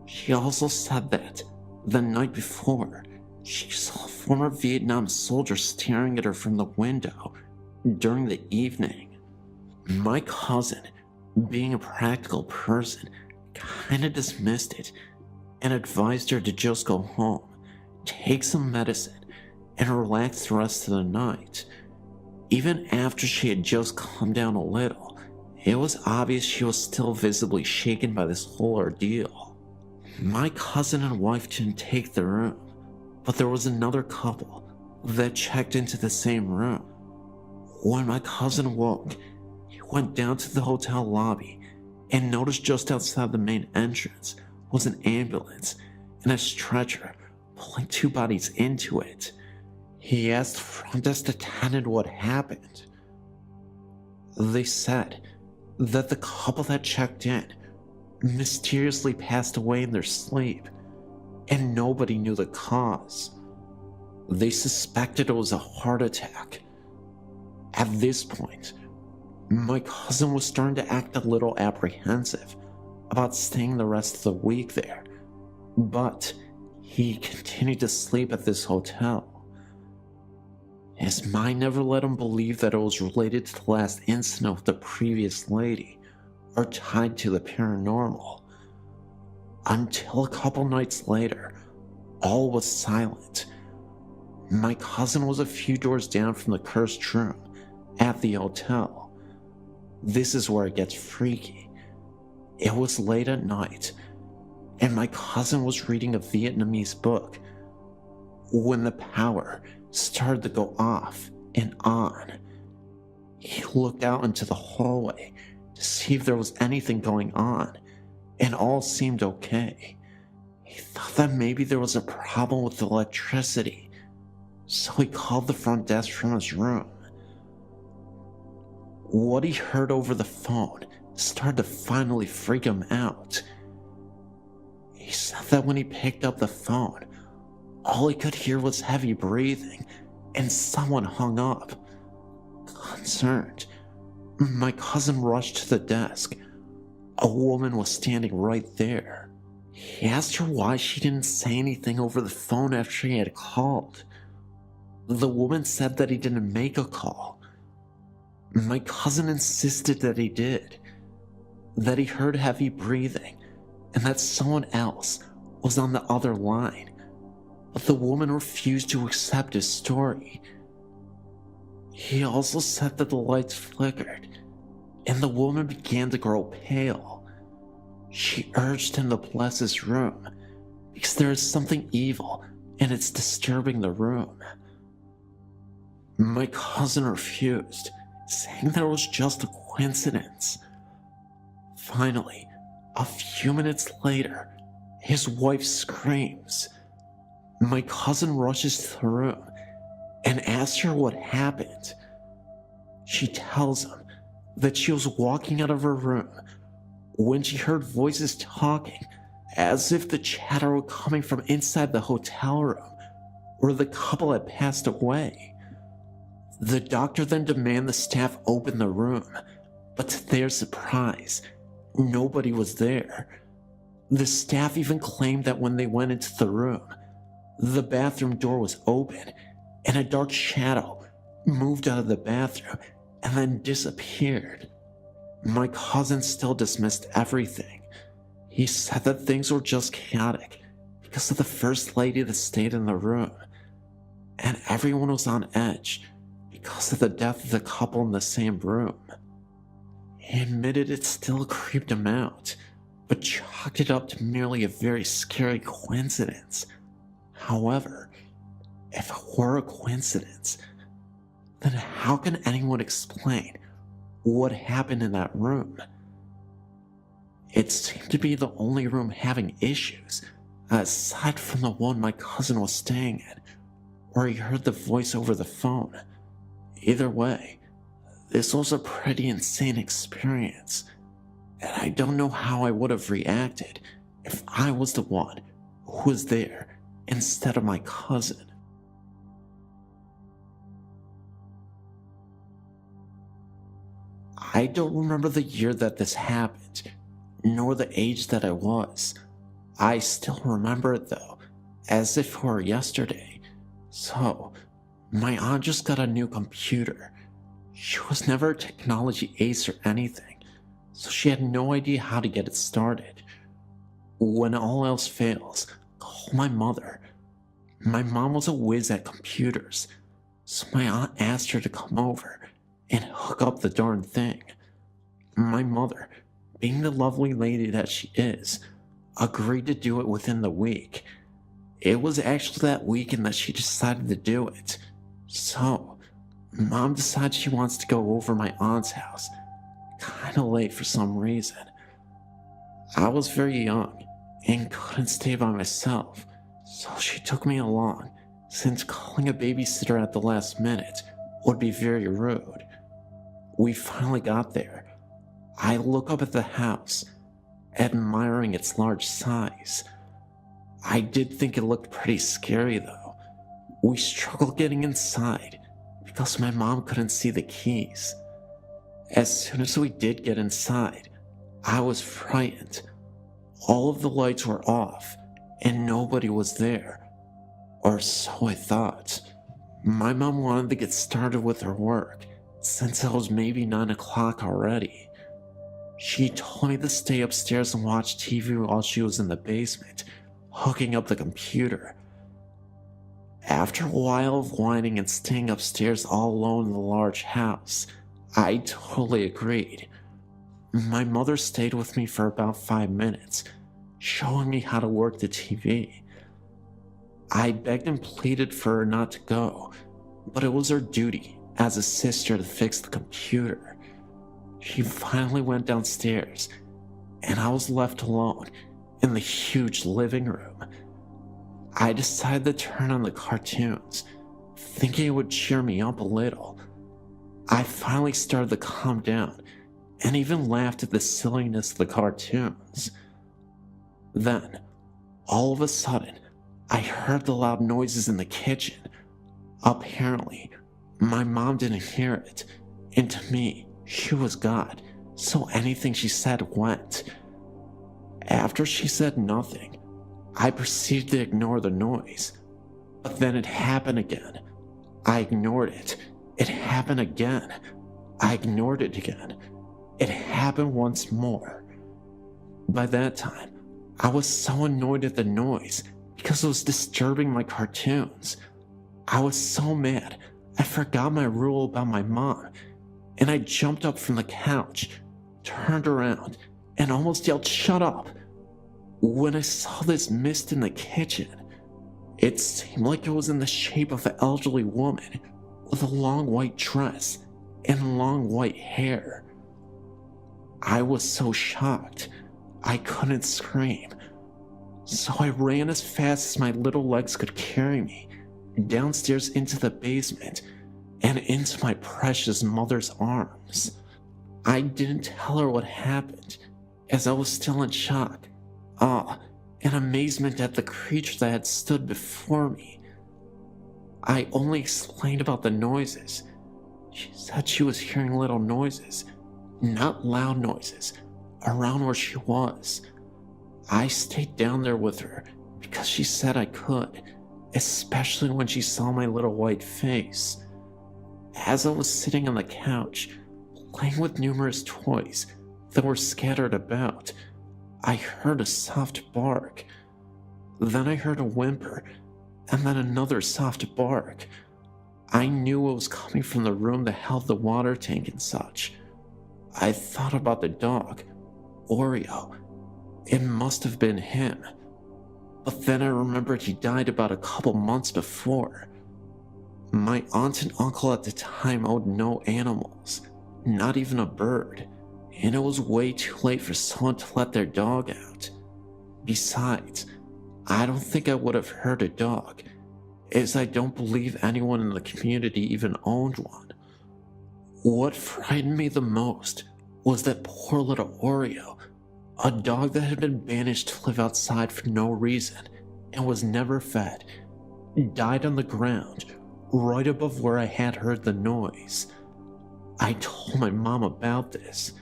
She also said that the night before, she saw a former Vietnam soldier staring at her from the window during the evening. My cousin, being a practical person, kinda dismissed it and advised her to just go home, take some medicine, and relax the rest of the night. Even after she had just calmed down a little, it was obvious she was still visibly shaken by this whole ordeal. My cousin and wife didn't take the room, but there was another couple that checked into the same room. When my cousin woke, he went down to the hotel lobby and noticed just outside the main entrance was an ambulance and a stretcher pulling two bodies into it. He asked the front desk attendant what happened. They said that the couple that checked in mysteriously passed away in their sleep, and nobody knew the cause. They suspected it was a heart attack. At this point, my cousin was starting to act a little apprehensive about staying the rest of the week there, but he continued to sleep at this hotel. His mind never let him believe that it was related to the last incident with the previous lady or tied to the paranormal. Until a couple nights later, all was silent. My cousin was a few doors down from the cursed room at the hotel. This is where it gets freaky. It was late at night, and my cousin was reading a Vietnamese book when the power started to go off and on. He looked out into the hallway to see if there was anything going on, and all seemed okay. He thought that maybe there was a problem with the electricity, so he called the front desk from his room. What he heard over the phone started to finally freak him out. He said that when he picked up the phone, all he could hear was heavy breathing, and someone hung up. Concerned, my cousin rushed to the desk. A woman was standing right there. He asked her why she didn't say anything over the phone after he had called. The woman said that he didn't make a call. My cousin insisted that he did, that he heard heavy breathing, and that someone else was on the other line. But the woman refused to accept his story. He also said that the lights flickered, and the woman began to grow pale. She urged him to bless his room, because there is something evil and it's disturbing the room. My cousin refused, saying that it was just a coincidence. Finally, a few minutes later, his wife screams. My cousin rushes to the room and asks her what happened. She tells him that she was walking out of her room when she heard voices talking, as if the chatter were coming from inside the hotel room where the couple had passed away. The doctor then demanded the staff open the room, But to their surprise, nobody was there. The staff even claimed that when they went into the room, the bathroom door was open and a dark shadow moved out of the bathroom and then disappeared. My cousin still dismissed everything. He said that things were just chaotic because of the first lady that stayed in the room, and everyone was on edge because of the death of the couple in the same room. He admitted it still creeped him out, but chalked it up to merely a very scary coincidence. However, if it were a coincidence, then how can anyone explain what happened in that room? It seemed to be the only room having issues, aside from the one my cousin was staying in, where he heard the voice over the phone. Either way, this was a pretty insane experience, and I don't know how I would have reacted if I was the one who was there instead of my cousin. I don't remember the year that this happened, nor the age that I was. I still remember it though, as if it were yesterday. So, my aunt just got a new computer. She was never a technology ace or anything, so she had no idea how to get it started. When all else fails, call my mother. My mom was a whiz at computers, so my aunt asked her to come over and hook up the darn thing. My mother, being the lovely lady that she is, agreed to do it within the week. It was actually that weekend that she decided to do it. So, Mom decides she wants to go over my aunt's house, kinda late for some reason. I was very young and couldn't stay by myself, so she took me along, since calling a babysitter at the last minute would be very rude. We finally got there. I look up at the house, admiring its large size. I did think it looked pretty scary though. We struggled getting inside because my mom couldn't see the keys. As soon as we did get inside, I was frightened. All of the lights were off and nobody was there. Or so I thought. My mom wanted to get started with her work since it was maybe 9 o'clock already. She told me to stay upstairs and watch TV while she was in the basement, hooking up the computer. After a while of whining and staying upstairs all alone in the large house, I totally agreed. My mother stayed with me for about 5 minutes, showing me how to work the TV. I begged and pleaded for her not to go, but it was her duty as a sister to fix the computer. She finally went downstairs, and I was left alone in the huge living room. I decided to turn on the cartoons, thinking it would cheer me up a little. I finally started to calm down, and even laughed at the silliness of the cartoons. Then, all of a sudden, I heard the loud noises in the kitchen. Apparently, my mom didn't hear it, and to me, she was God, so anything she said went. After she said nothing, I proceeded to ignore the noise. But then it happened again. I ignored it. It happened again. I ignored it again. It happened once more. By that time, I was so annoyed at the noise because it was disturbing my cartoons. I was so mad, I forgot my rule about my mom, and I jumped up from the couch, turned around, and almost yelled, "Shut up!" when I saw this mist in the kitchen. It seemed like it was in the shape of an elderly woman with a long white dress and long white hair. I was so shocked, I couldn't scream. So I ran as fast as my little legs could carry me, downstairs into the basement, and into my precious mother's arms. I didn't tell her what happened, as I was still in shock, awe, and amazement at the creature that had stood before me. I only explained about the noises. She said she was hearing little noises, not loud noises, around where she was. I stayed down there with her because she said I could, especially when she saw my little white face. As I was sitting on the couch, playing with numerous toys that were scattered about, I heard a soft bark. Then I heard a whimper, and then another soft bark. I knew it was coming from the room that held the water tank and such. I thought about the dog, Oreo. It must have been him. But then I remembered he died about a couple months before. My aunt and uncle at the time owned no animals, not even a bird, and it was way too late for someone to let their dog out. Besides, I don't think I would have hurt a dog, as I don't believe anyone in the community even owned one. What frightened me the most was that poor little Oreo, a dog that had been banished to live outside for no reason and was never fed, died on the ground right above where I had heard the noise. I told my mom about this.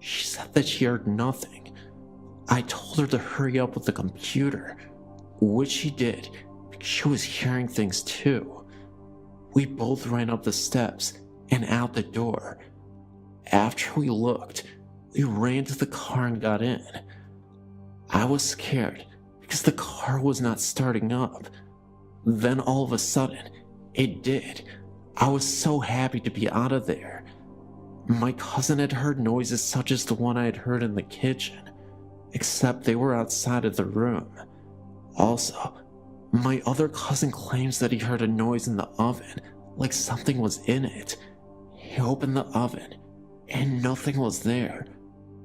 She said that she heard nothing. I told her to hurry up with the computer, which she did because she was hearing things too. We both ran up the steps and out the door. After we looked, we ran to the car and got in. I was scared because the car was not starting up. Then all of a sudden, it did. I was so happy to be out of there. My cousin had heard noises such as the one I had heard in the kitchen, except they were outside of the room. Also, my other cousin claims that he heard a noise in the oven, like something was in it. He opened the oven, and nothing was there,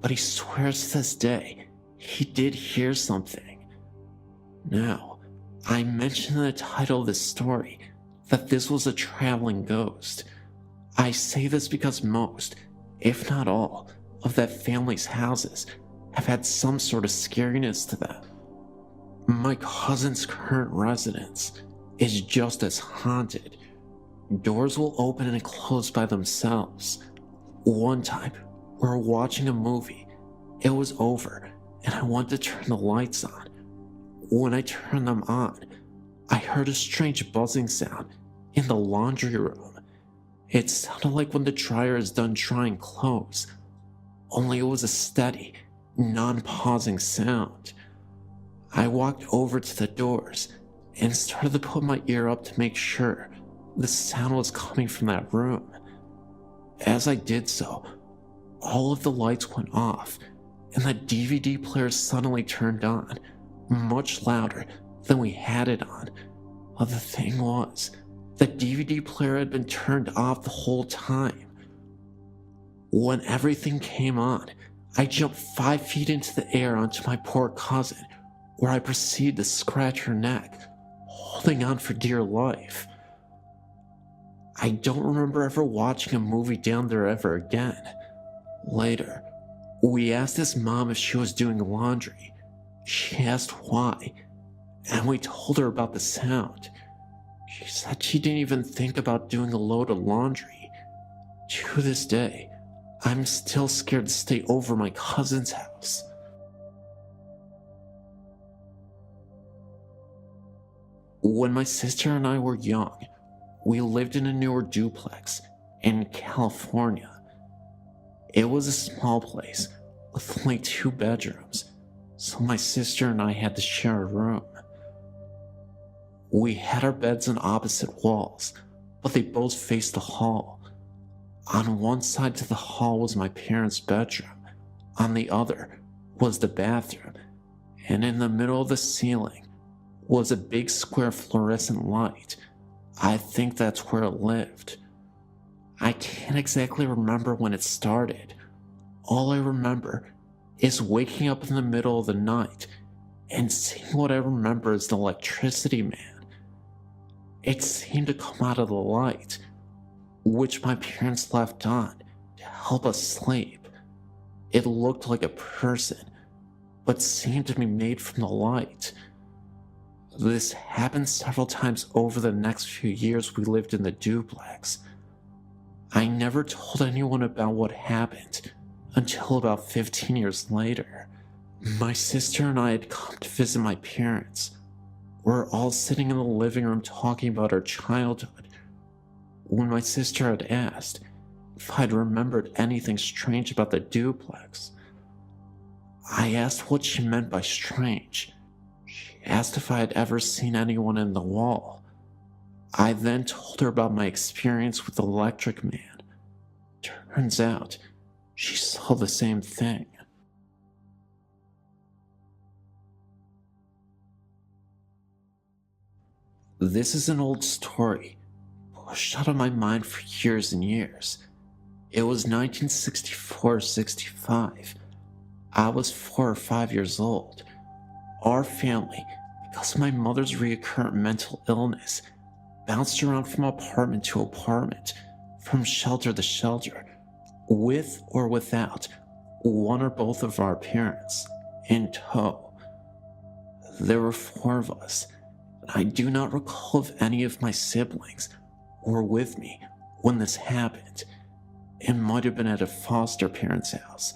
but he swears to this day he did hear something. Now, I mentioned in the title of this story that this was a traveling ghost. I say this because most, if not all, of that family's houses have had some sort of scariness to them. My cousin's current residence is just as haunted. Doors will open and close by themselves. One time, we were watching a movie. It was over, and I wanted to turn the lights on. When I turned them on, I heard a strange buzzing sound in the laundry room. It sounded like when the dryer is done drying clothes, only it was a steady, non-pausing sound. I walked over to the doors and started to put my ear up to make sure the sound was coming from that room. As I did so, all of the lights went off and the DVD player suddenly turned on, much louder than we had it on. But the thing was, the DVD player had been turned off the whole time. When everything came on, I jumped 5 feet into the air onto my poor cousin, where I proceeded to scratch her neck, holding on for dear life. I don't remember ever watching a movie down there ever again. Later, we asked his mom if she was doing laundry. She asked why, and we told her about the sound. She said she didn't even think about doing a load of laundry. To this day, I'm still scared to stay over my cousin's house. When my sister and I were young, we lived in a newer duplex in California. It was a small place with only 2 bedrooms, so my sister and I had to share a room. We had our beds on opposite walls, but they both faced the hall. On one side to the hall was my parents' bedroom, on the other was the bathroom, and in the middle of the ceiling was a big square fluorescent light. I think that's where it lived. I can't exactly remember when it started. All I remember is waking up in the middle of the night and seeing what I remember as the electricity man. It seemed to come out of the light, which my parents left on to help us sleep. It looked like a person, but seemed to be made from the light. This happened several times over the next few years we lived in the duplex. I never told anyone about what happened until about 15 years later. My sister and I had come to visit my parents. We're all sitting in the living room talking about our childhood when my sister had asked if I'd remembered anything strange about the duplex. I asked what she meant by strange. She asked if I had ever seen anyone in the wall. I then told her about my experience with the electric man. Turns out, she saw the same thing. This is an old story, pushed out of my mind for years and years. It was 1964-65. I was 4 or 5 years old. Our family, because of my mother's recurrent mental illness, bounced around from apartment to apartment, from shelter to shelter, with or without one or both of our parents in tow. There were 4 of us, and I do not recall if any of my siblings were with me when this happened. It might have been at a foster parent's house.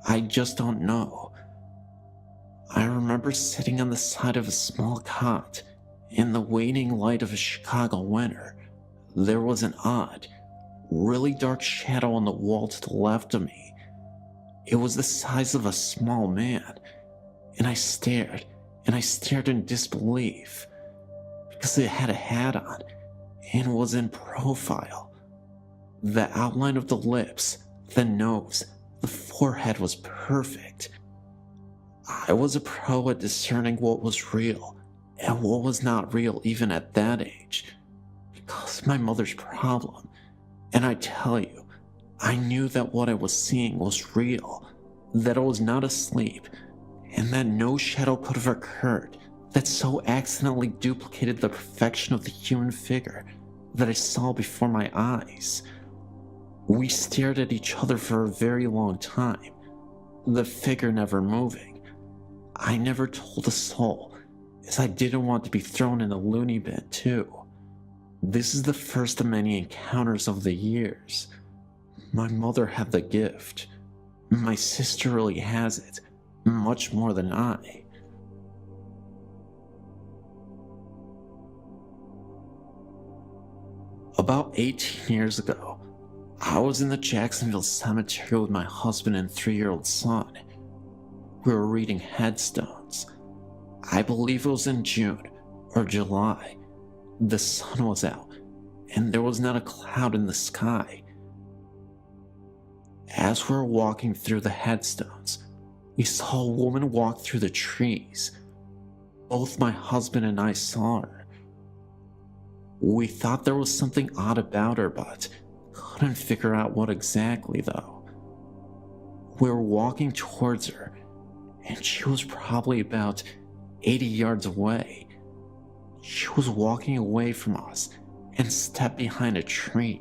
I just don't know. I remember sitting on the side of a small cot in the waning light of a Chicago winter. There was an odd, really dark shadow on the wall to the left of me. It was the size of a small man, and I stared in disbelief, because it had a hat on and was in profile. The outline of the lips, the nose, the forehead was perfect. I was a pro at discerning what was real and what was not real even at that age, because of my mother's problem. And I tell you, I knew that what I was seeing was real, that I was not asleep, and that no shadow could have occurred that so accidentally duplicated the perfection of the human figure that I saw before my eyes. We stared at each other for a very long time, the figure never moving. I never told a soul, as I didn't want to be thrown in a loony bin too. This is the first of many encounters over the years. My mother had the gift. My sister really has it, much more than I. About 18 years ago, I was in the Jacksonville cemetery with my husband and 3-year-old son. We were reading headstones. I believe it was in June or July. The sun was out, and there was not a cloud in the sky. As we were walking through the headstones, we saw a woman walk through the trees. Both my husband and I saw her. We thought there was something odd about her, but couldn't figure out what exactly though. We were walking towards her, and she was probably about 80 yards away. She was walking away from us and stepped behind a tree.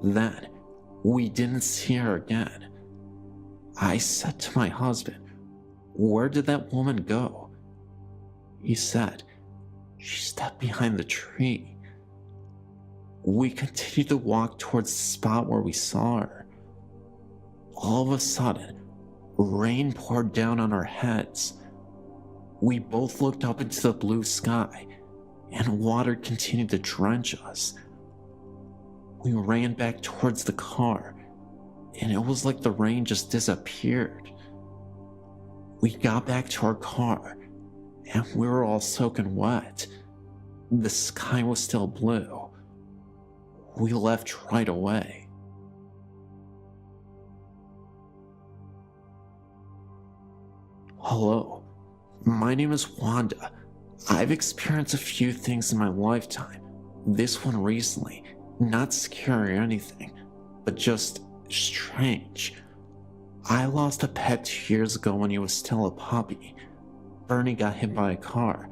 Then, we didn't see her again. I said to my husband, "Where did that woman go?" He said, "She stepped behind the tree." We continued to walk towards the spot where we saw her. All of a sudden, rain poured down on our heads. We both looked up into the blue sky, and water continued to drench us. We ran back towards the car, and it was like the rain just disappeared. We got back to our car, and we were all soaking wet. The sky was still blue. We left right away. Hello, my name is Wanda. I've experienced a few things in my lifetime. This one recently, not scary or anything, but just strange. I lost a pet 2 years ago when he was still a puppy. Bernie got hit by a car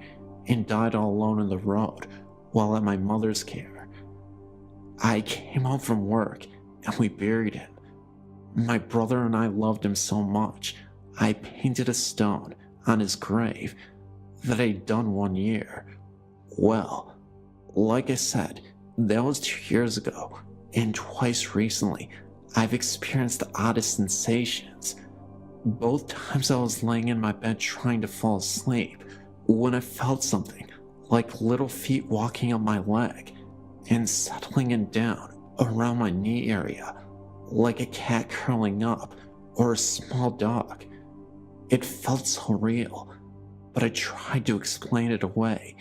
and died all alone on the road while at my mother's care. I came home from work and we buried him. My brother and I loved him so much, I painted a stone on his grave that I'd done 1 year. Well, like I said, that was 2 years ago, and twice recently, I've experienced the oddest sensations. Both times I was laying in my bed trying to fall asleep, when I felt something, like little feet walking on my leg, and settling in down around my knee area, like a cat curling up or a small dog. It felt so real, but I tried to explain it away,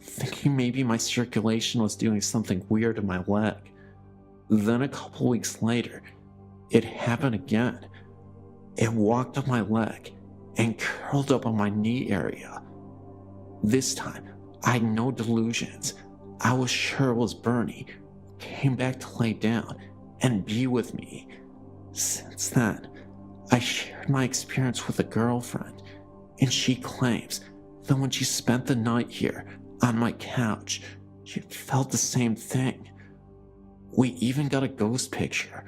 thinking maybe my circulation was doing something weird to my leg. Then a couple weeks later, it happened again. It walked up my leg and curled up on my knee area. This time, I had no delusions. I was sure it was Bernie, who came back to lay down and be with me. Since then, I shared my experience with a girlfriend, and she claims that when she spent the night here on my couch, she felt the same thing. We even got a ghost picture.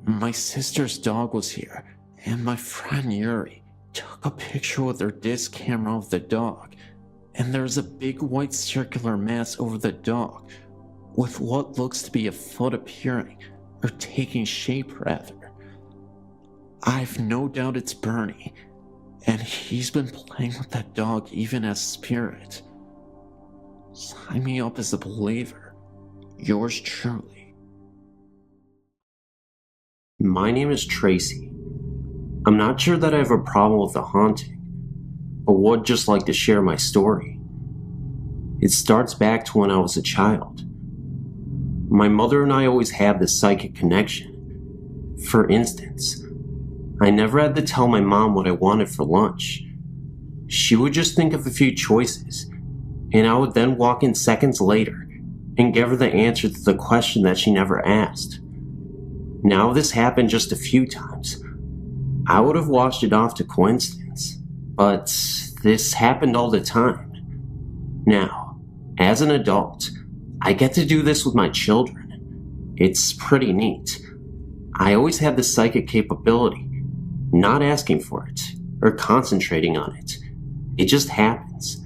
My sister's dog was here, and my friend Yuri took a picture with her disc camera of the dog, and there's a big white circular mass over the dog, with what looks to be a foot appearing, or taking shape rather. I've no doubt it's Bernie, and he's been playing with that dog even as spirit. Sign me up as a believer. Yours truly. My name is Tracy. I'm not sure that I have a problem with the haunting, but would just like to share my story. It starts back to when I was a child. My mother and I always had this psychic connection. For instance, I never had to tell my mom what I wanted for lunch. She would just think of a few choices, and I would then walk in seconds later and give her the answer to the question that she never asked. Now, this happened just a few times. I would have washed it off to coincidence, but this happened all the time. Now, as an adult, I get to do this with my children. It's pretty neat. I always have this psychic capability, not asking for it or concentrating on it. It just happens.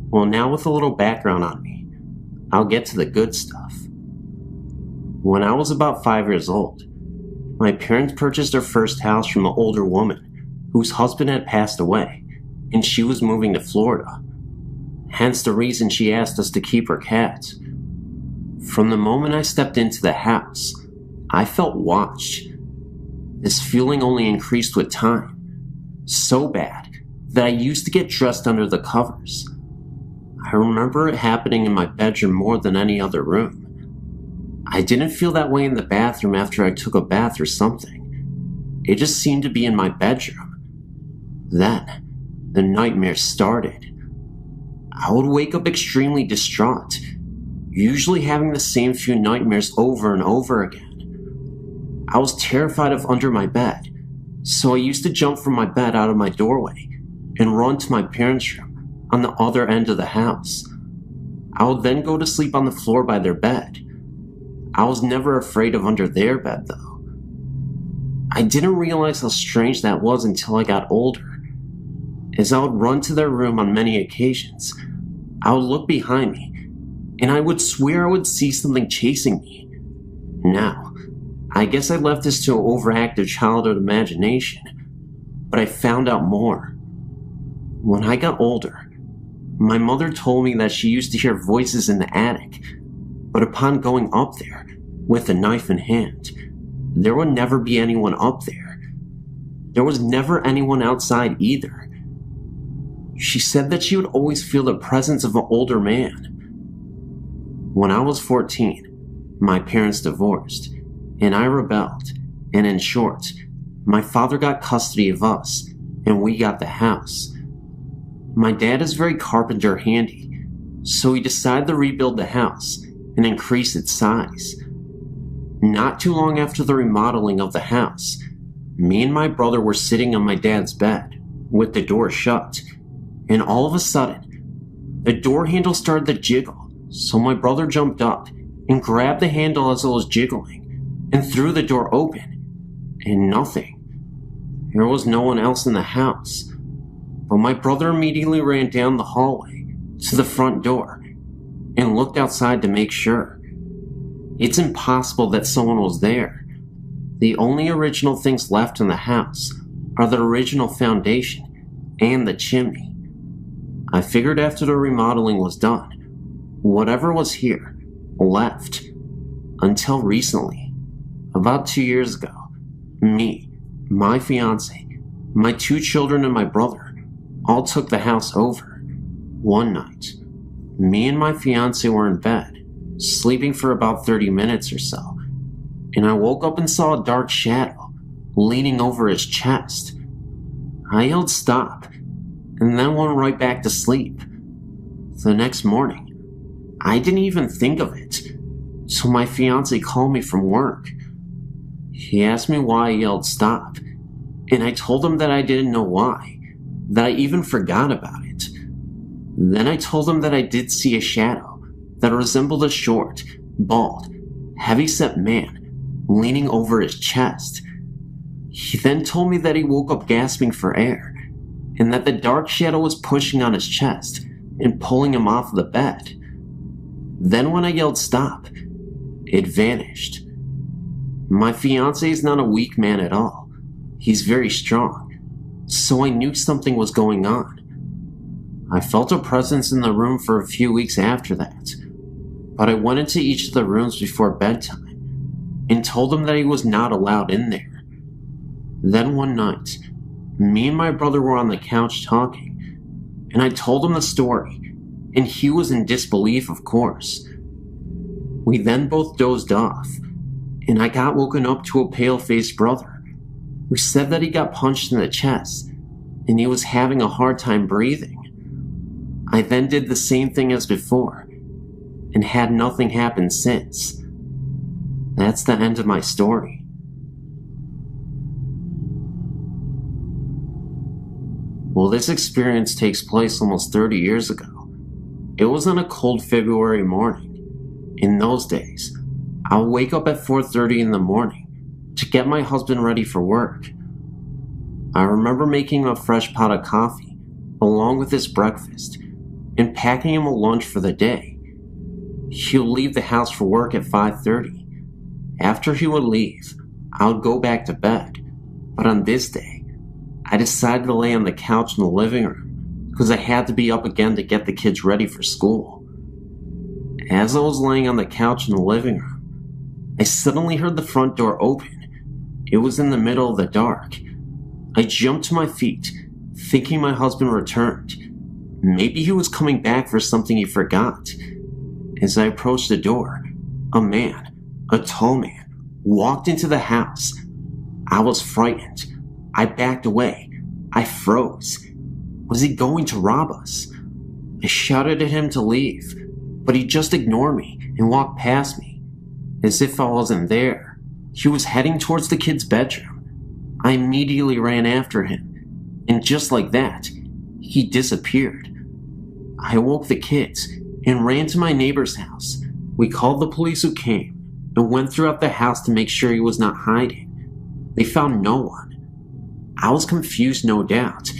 Well, now with a little background on me, I'll get to the good stuff. When I was about 5 years old, my parents purchased their first house from an older woman whose husband had passed away, and she was moving to Florida. Hence the reason she asked us to keep her cats. From the moment I stepped into the house, I felt watched. This feeling only increased with time, so bad that I used to get dressed under the covers. I remember it happening in my bedroom more than any other room. I didn't feel that way in the bathroom after I took a bath or something. It just seemed to be in my bedroom. Then, the nightmares started. I would wake up extremely distraught, usually having the same few nightmares over and over again. I was terrified of under my bed, so I used to jump from my bed out of my doorway and run to my parents' room on the other end of the house. I would then go to sleep on the floor by their bed. I was never afraid of under their bed, though. I didn't realize how strange that was until I got older. As I would run to their room on many occasions, I would look behind me, and I would swear I would see something chasing me. Now, I guess I left this to an overactive childhood imagination, but I found out more. When I got older, my mother told me that she used to hear voices in the attic, but upon going up there, with a knife in hand, there would never be anyone up there. There was never anyone outside either. She said that she would always feel the presence of an older man. When I was 14, my parents divorced, and I rebelled, and in short, my father got custody of us, and we got the house. My dad is very carpenter handy, so he decided to rebuild the house and increase its size. Not too long after the remodeling of the house, me and my brother were sitting on my dad's bed, with the door shut, and all of a sudden, the door handle started to jiggle, so my brother jumped up and grabbed the handle as it was jiggling, and threw the door open, and nothing. There was no one else in the house, but my brother immediately ran down the hallway to the front door, and looked outside to make sure. It's impossible that someone was there. The only original things left in the house are the original foundation and the chimney. I figured after the remodeling was done, whatever was here left. Until recently, about 2 years ago, me, my fiance, my 2 children, and my brother all took the house over. One night, me and my fiance were in bed, sleeping for about 30 minutes or so, and I woke up and saw a dark shadow leaning over his chest. I yelled stop, and then went right back to sleep. The next morning, I didn't even think of it, so my fiance called me from work. He asked me why I yelled stop, and I told him that I didn't know why, that I even forgot about it. Then I told him that I did see a shadow that resembled a short, bald, heavy-set man leaning over his chest. He then told me that he woke up gasping for air, and that the dark shadow was pushing on his chest and pulling him off the bed. Then when I yelled stop, it vanished. My fiancé is not a weak man at all. He's very strong, so I knew something was going on. I felt a presence in the room for a few weeks after that, but I went into each of the rooms before bedtime and told him that he was not allowed in there. Then one night, me and my brother were on the couch talking, and I told him the story, and he was in disbelief, of course. We then both dozed off, and I got woken up to a pale-faced brother who said that he got punched in the chest, and he was having a hard time breathing. I then did the same thing as before, and had nothing happen since. That's the end of my story. Well, this experience takes place almost 30 years ago. It was on a cold February morning. In those days, I would wake up at 4:30 in the morning to get my husband ready for work. I remember making him a fresh pot of coffee along with his breakfast and packing him a lunch for the day. He would leave the house for work at 5:30. After he would leave, I would go back to bed, but on this day, I decided to lay on the couch in the living room because I had to be up again to get the kids ready for school. As I was laying on the couch in the living room, I suddenly heard the front door open. It was in the middle of the dark. I jumped to my feet, thinking my husband returned. Maybe he was coming back for something he forgot. As I approached the door, a man, a tall man, walked into the house. I was frightened. I backed away. I froze. Was he going to rob us? I shouted at him to leave, but he just ignored me and walked past me, as if I wasn't there. He was heading towards the kid's bedroom. I immediately ran after him, and just like that, he disappeared. I woke the kids and ran to my neighbor's house. We called the police, who came and went throughout the house to make sure he was not hiding. They found no one. I was confused, no doubt,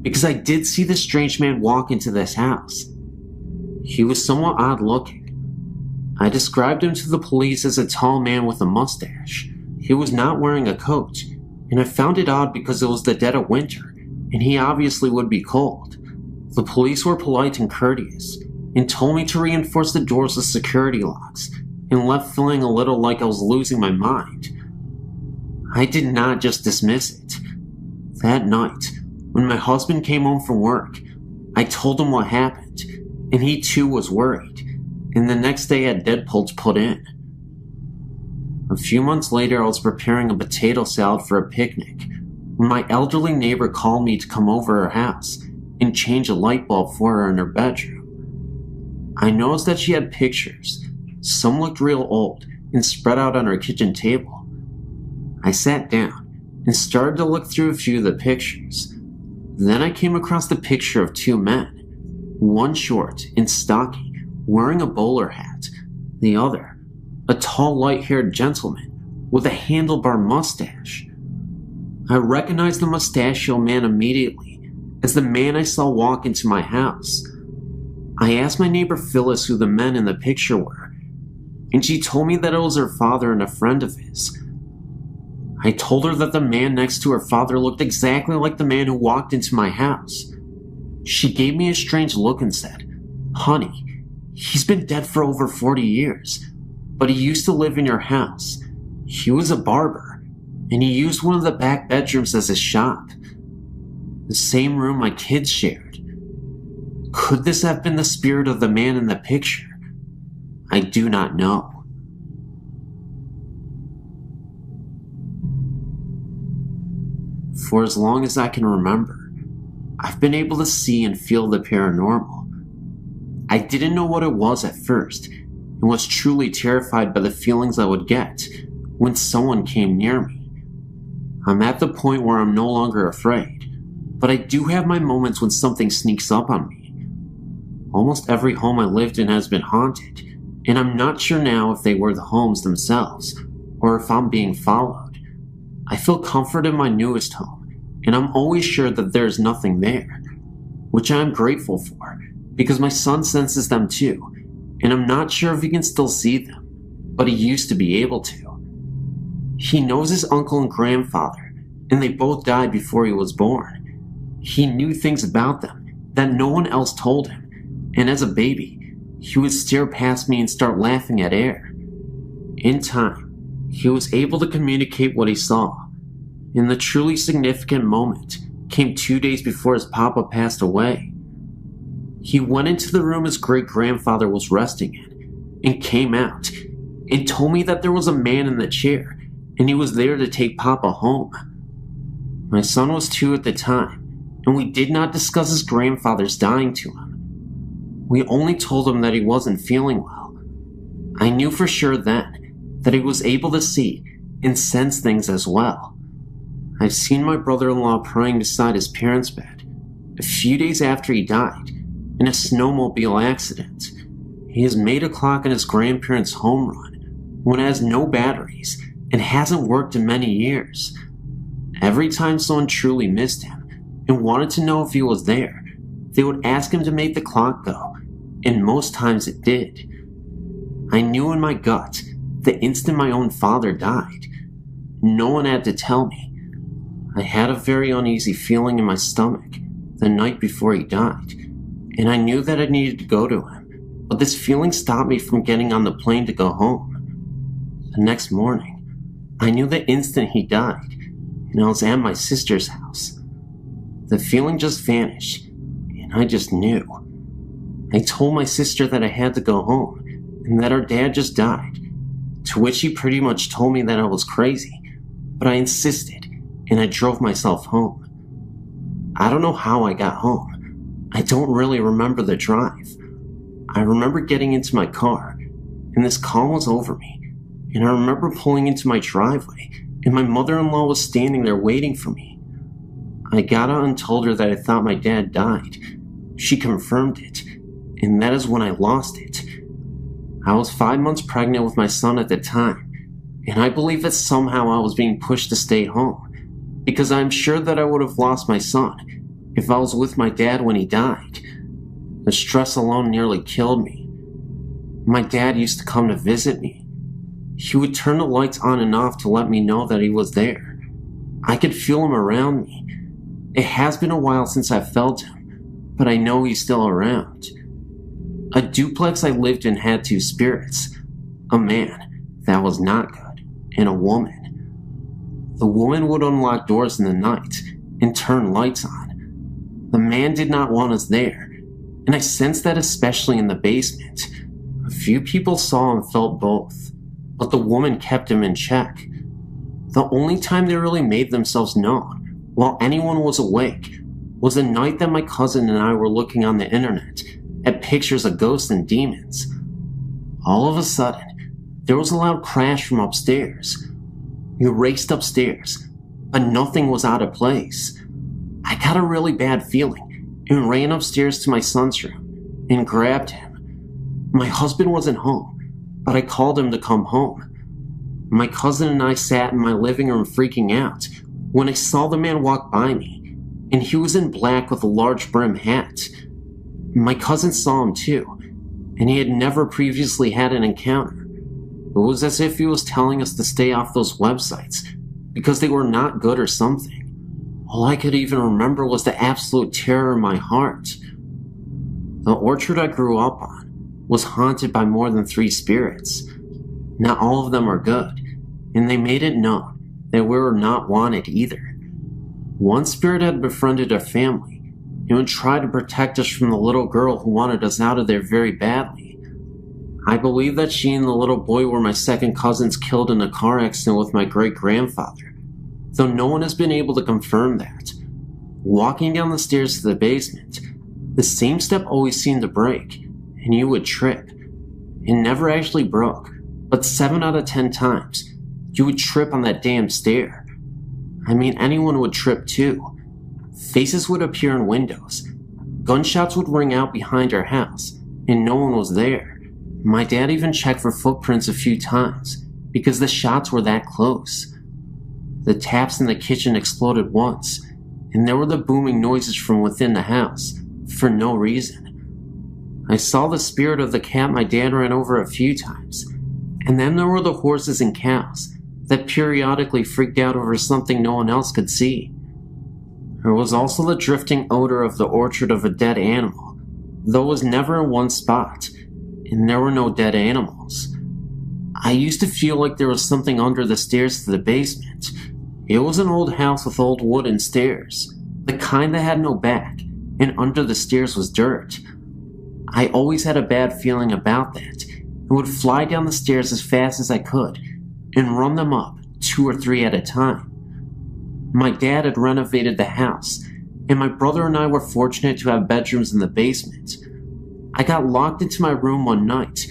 because I did see the strange man walk into this house. He was somewhat odd looking. I described him to the police as a tall man with a mustache. He was not wearing a coat, and I found it odd because it was the dead of winter, and he obviously would be cold. The police were polite and courteous, and told me to reinforce the doors with security locks, and left feeling a little like I was losing my mind. I did not just dismiss it. That night, when my husband came home from work, I told him what happened, and he too was worried, and the next day had deadbolts put in. A few months later, I was preparing a potato salad for a picnic when my elderly neighbor called me to come over her house and change a light bulb for her in her bedroom. I noticed that she had pictures. Some looked real old and spread out on her kitchen table. I sat down and started to look through a few of the pictures. Then I came across the picture of 2 men, one short and stocky, wearing a bowler hat, the other, a tall, light-haired gentleman with a handlebar mustache. I recognized the mustachioed man immediately as the man I saw walk into my house. I asked my neighbor Phyllis who the men in the picture were, and she told me that it was her father and a friend of his. I told her that the man next to her father looked exactly like the man who walked into my house. She gave me a strange look and said, "Honey, he's been dead for over 40 years, but he used to live in your house. He was a barber, and he used one of the back bedrooms as his shop. The same room my kids shared. Could this have been the spirit of the man in the picture? I do not know." For as long as I can remember, I've been able to see and feel the paranormal. I didn't know what it was at first, and was truly terrified by the feelings I would get when someone came near me. I'm at the point where I'm no longer afraid, but I do have my moments when something sneaks up on me. Almost every home I lived in has been haunted, and I'm not sure now if they were the homes themselves, or if I'm being followed. I feel comfort in my newest home, and I'm always sure that there's nothing there, which I'm grateful for, because my son senses them too, and I'm not sure if he can still see them, but he used to be able to. He knows his uncle and grandfather, and they both died before he was born. He knew things about them that no one else told him, and as a baby, he would stare past me and start laughing at air. In time, he was able to communicate what he saw, and the truly significant moment came 2 days before his papa passed away. He went into the room his great-grandfather was resting in, and came out, and told me that there was a man in the chair, and he was there to take papa home. My son was 2 at the time, and we did not discuss his grandfather's dying to him. We only told him that he wasn't feeling well. I knew for sure then that he was able to see and sense things as well. I've seen my brother-in-law praying beside his parents' bed a few days after he died in a snowmobile accident. He has made a clock in his grandparents' home run when it has no batteries and hasn't worked in many years. Every time someone truly missed him and wanted to know if he was there, they would ask him to make the clock go, and most times it did. I knew in my gut the instant my own father died. No one had to tell me. I had a very uneasy feeling in my stomach the night before he died, and I knew that I needed to go to him, but this feeling stopped me from getting on the plane to go home. The next morning, I knew the instant he died, and I was at my sister's house. The feeling just vanished, and I just knew. I told my sister that I had to go home, and that our dad just died, to which she pretty much told me that I was crazy, but I insisted, and I drove myself home. I don't know how I got home. I don't really remember the drive. I remember getting into my car, and this calm was over me, and I remember pulling into my driveway, and my mother-in-law was standing there waiting for me. I got out and told her that I thought my dad died. She confirmed it, and that is when I lost it. I was 5 months pregnant with my son at the time, and I believe that somehow I was being pushed to stay home, because I'm sure that I would have lost my son if I was with my dad when he died. The stress alone nearly killed me. My dad used to come to visit me. He would turn the lights on and off to let me know that he was there. I could feel him around me. It has been a while since I felt him, but I know he's still around. A duplex I lived in had 2 spirits, a man that was not good, and a woman. The woman would unlock doors in the night and turn lights on. The man did not want us there, and I sensed that especially in the basement. A few people saw and felt both, but the woman kept him in check. The only time they really made themselves known while anyone was awake was the night that my cousin and I were looking on the internet at pictures of ghosts and demons. All of a sudden, there was a loud crash from upstairs. We raced upstairs, but nothing was out of place. I got a really bad feeling and ran upstairs to my son's room and grabbed him. My husband wasn't home, but I called him to come home. My cousin and I sat in my living room freaking out when I saw the man walk by me, and he was in black with a large brim hat. My cousin saw him too, and he had never previously had an encounter. It was as if he was telling us to stay off those websites, because they were not good or something. All I could even remember was the absolute terror in my heart. The orchard I grew up on was haunted by more than 3 spirits. Not all of them are good, and they made it known that we were not wanted either. One spirit had befriended our family and would try to protect us from the little girl who wanted us out of there very badly. I believe that she and the little boy were my second cousins killed in a car accident with my great-grandfather, though no one has been able to confirm that. Walking down the stairs to the basement, the same step always seemed to break, and you would trip. It never actually broke, but 7 out of 10 times, you would trip on that damn stair. I mean, anyone would trip too. Faces would appear in windows. Gunshots would ring out behind our house, and no one was there. My dad even checked for footprints a few times, because the shots were that close. The taps in the kitchen exploded once, and there were the booming noises from within the house, for no reason. I saw the spirit of the cat my dad ran over a few times, and then there were the horses and cows that periodically freaked out over something no one else could see. There was also the drifting odor of the orchard of a dead animal, though it was never in one spot, and there were no dead animals. I used to feel like there was something under the stairs to the basement. It was an old house with old wooden stairs, the kind that had no back, and under the stairs was dirt. I always had a bad feeling about that, and would fly down the stairs as fast as I could, and run them up 2 or 3 at a time. My dad had renovated the house, and my brother and I were fortunate to have bedrooms in the basement. I got locked into my room one night,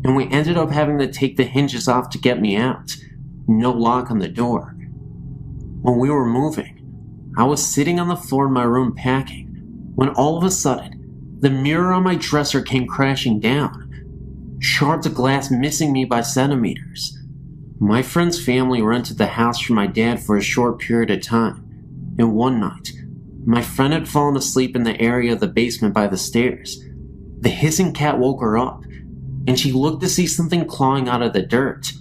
and we ended up having to take the hinges off to get me out. No lock on the door. When we were moving, I was sitting on the floor in my room packing, when all of a sudden, the mirror on my dresser came crashing down, shards of glass missing me by centimeters. My friend's family rented the house from my dad for a short period of time, and one night, my friend had fallen asleep in the area of the basement by the stairs. The hissing cat woke her up, and she looked to see something clawing out of the dirt.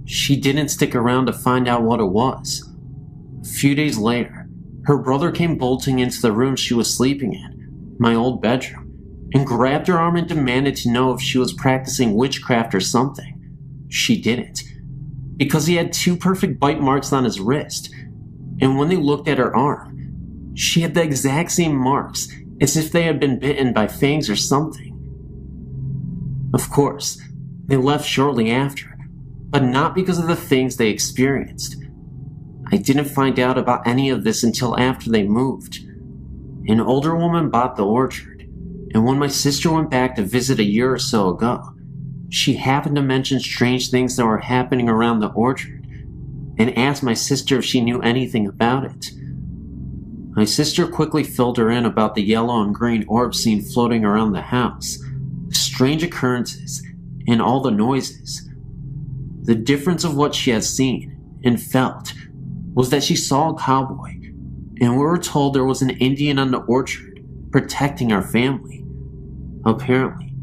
She didn't stick around to find out what it was. A few days later, her brother came bolting into the room she was sleeping in, my old bedroom, and grabbed her arm and demanded to know if she was practicing witchcraft or something. She didn't, because he had 2 perfect bite marks on his wrist, and when they looked at her arm, she had the exact same marks as if they had been bitten by fangs or something. Of course, they left shortly after, but not because of the things they experienced. I didn't find out about any of this until after they moved. An older woman bought the orchard, and when my sister went back to visit a year or so ago, she happened to mention strange things that were happening around the orchard, and asked my sister if she knew anything about it. My sister quickly filled her in about the yellow and green orbs seen floating around the house, the strange occurrences, and all the noises. The difference of what she had seen and felt was that she saw a cowboy, and we were told there was an Indian on the orchard protecting our family. Apparently,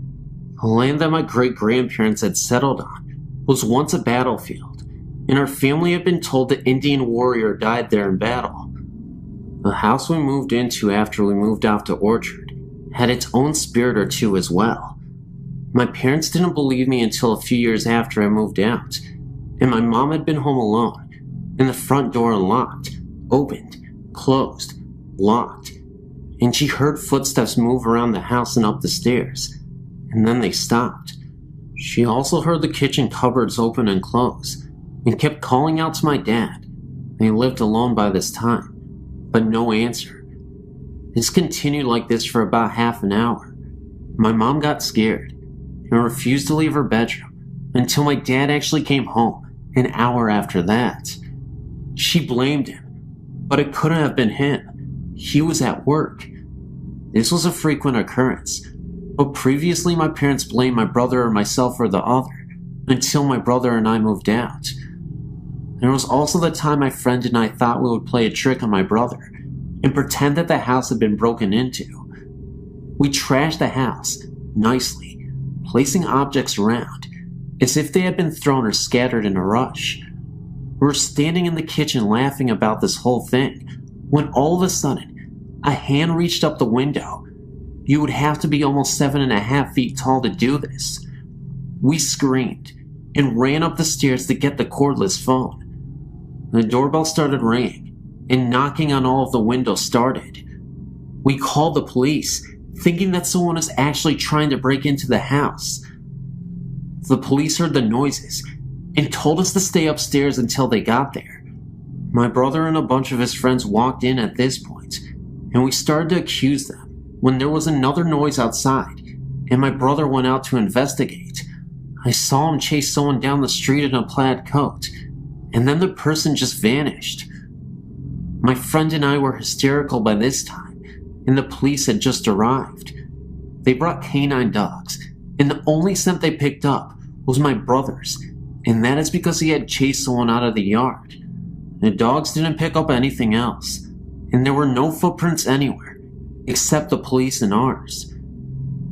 the land that my great-grandparents had settled on was once a battlefield, and our family had been told the Indian warrior died there in battle. The house we moved into after we moved off the orchard had its own spirit or two as well. My parents didn't believe me until a few years after I moved out, and my mom had been home alone, and the front door unlocked, opened, closed, locked, and she heard footsteps move around the house and up the stairs, and then they stopped. She also heard the kitchen cupboards open and close, and kept calling out to my dad. They lived alone by this time, but no answer. This continued like this for about half an hour. My mom got scared and refused to leave her bedroom until my dad actually came home an hour after that. She blamed him, but it couldn't have been him. He was at work. This was a frequent occurrence, but previously my parents blamed my brother or myself or the other until my brother and I moved out. There was also the time my friend and I thought we would play a trick on my brother and pretend that the house had been broken into. We trashed the house nicely, placing objects around as if they had been thrown or scattered in a rush. We were standing in the kitchen laughing about this whole thing, when all of a sudden, a hand reached up the window. You would have to be almost 7.5 feet tall to do this. We screamed and ran up the stairs to get the cordless phone. The doorbell started ringing, and knocking on all of the windows started. We called the police, thinking that someone was actually trying to break into the house. The police heard the noises and told us to stay upstairs until they got there. My brother and a bunch of his friends walked in at this point, and we started to accuse them when there was another noise outside, and my brother went out to investigate. I saw him chase someone down the street in a plaid coat, and then the person just vanished. My friend and I were hysterical by this time, and the police had just arrived. They brought canine dogs, and the only scent they picked up was my brother's, and that is because he had chased someone out of the yard. The dogs didn't pick up anything else, and there were no footprints anywhere, except the police and ours.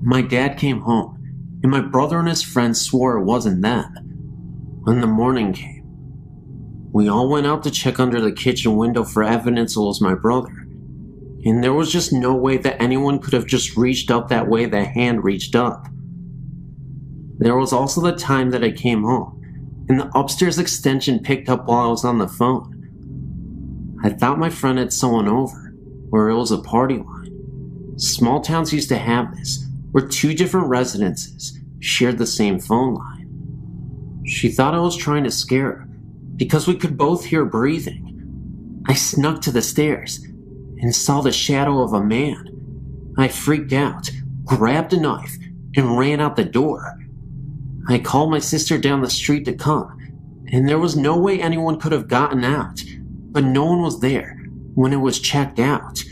My dad came home, and my brother and his friends swore it wasn't them. When the morning came, we all went out to check under the kitchen window for evidence it was my brother, and there was just no way that anyone could have just reached up that way the hand reached up. There was also the time that I came home, and the upstairs extension picked up while I was on the phone. I thought my friend had someone over, where it was a party line. Small towns used to have this, where 2 different residences shared the same phone line. She thought I was trying to scare her, because we could both hear breathing. I snuck to the stairs and saw the shadow of a man. I freaked out, grabbed a knife, and ran out the door. I called my sister down the street to come, and there was no way anyone could have gotten out, but no one was there when it was checked out.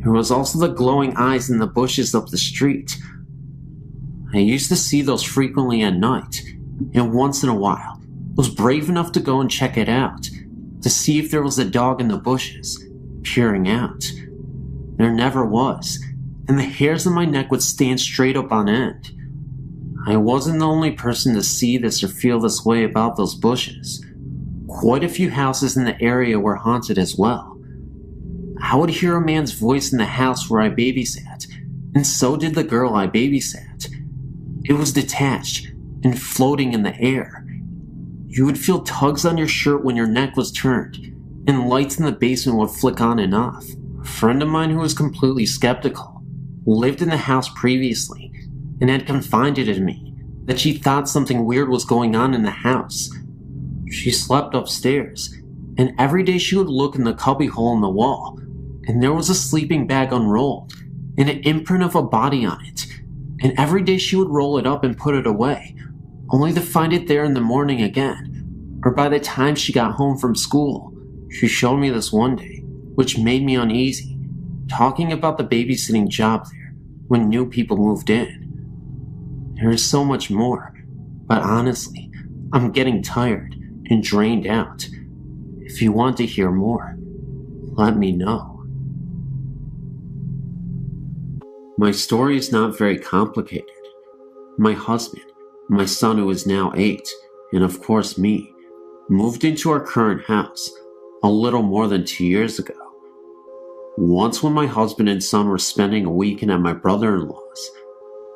There was also the glowing eyes in the bushes up the street. I used to see those frequently at night, and once in a while, was brave enough to go and check it out, to see if there was a dog in the bushes, peering out. There never was, and the hairs on my neck would stand straight up on end. I wasn't the only person to see this or feel this way about those bushes. Quite a few houses in the area were haunted as well. I would hear a man's voice in the house where I babysat, and so did the girl I babysat. It was detached and floating in the air. You would feel tugs on your shirt when your neck was turned, and lights in the basement would flick on and off. A friend of mine who was completely skeptical lived in the house previously and had confided in me that she thought something weird was going on in the house. She slept upstairs, and every day she would look in the cubbyhole in the wall, and there was a sleeping bag unrolled and an imprint of a body on it, and every day she would roll it up and put it away, only to find it there in the morning again, or by the time she got home from school. She showed me this one day, which made me uneasy, talking about the babysitting job there when new people moved in. There is so much more, but honestly, I'm getting tired and drained out. If you want to hear more, let me know. My story is not very complicated. My husband, my son who is now 8, and of course me, moved into our current house a little more than 2 years ago. Once when my husband and son were spending a weekend at my brother-in-law's,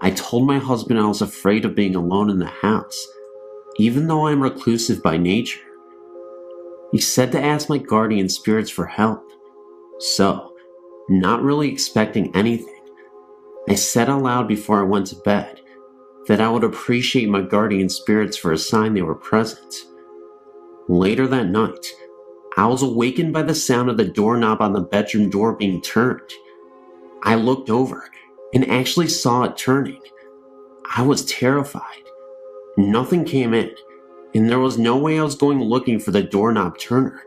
I told my husband I was afraid of being alone in the house, even though I am reclusive by nature. He said to ask my guardian spirits for help. So, not really expecting anything, I said aloud before I went to bed that I would appreciate my guardian spirits for a sign they were present. Later that night, I was awakened by the sound of the doorknob on the bedroom door being turned. I looked over and actually saw it turning. I was terrified. Nothing came in, and there was no way I was going looking for the doorknob turner.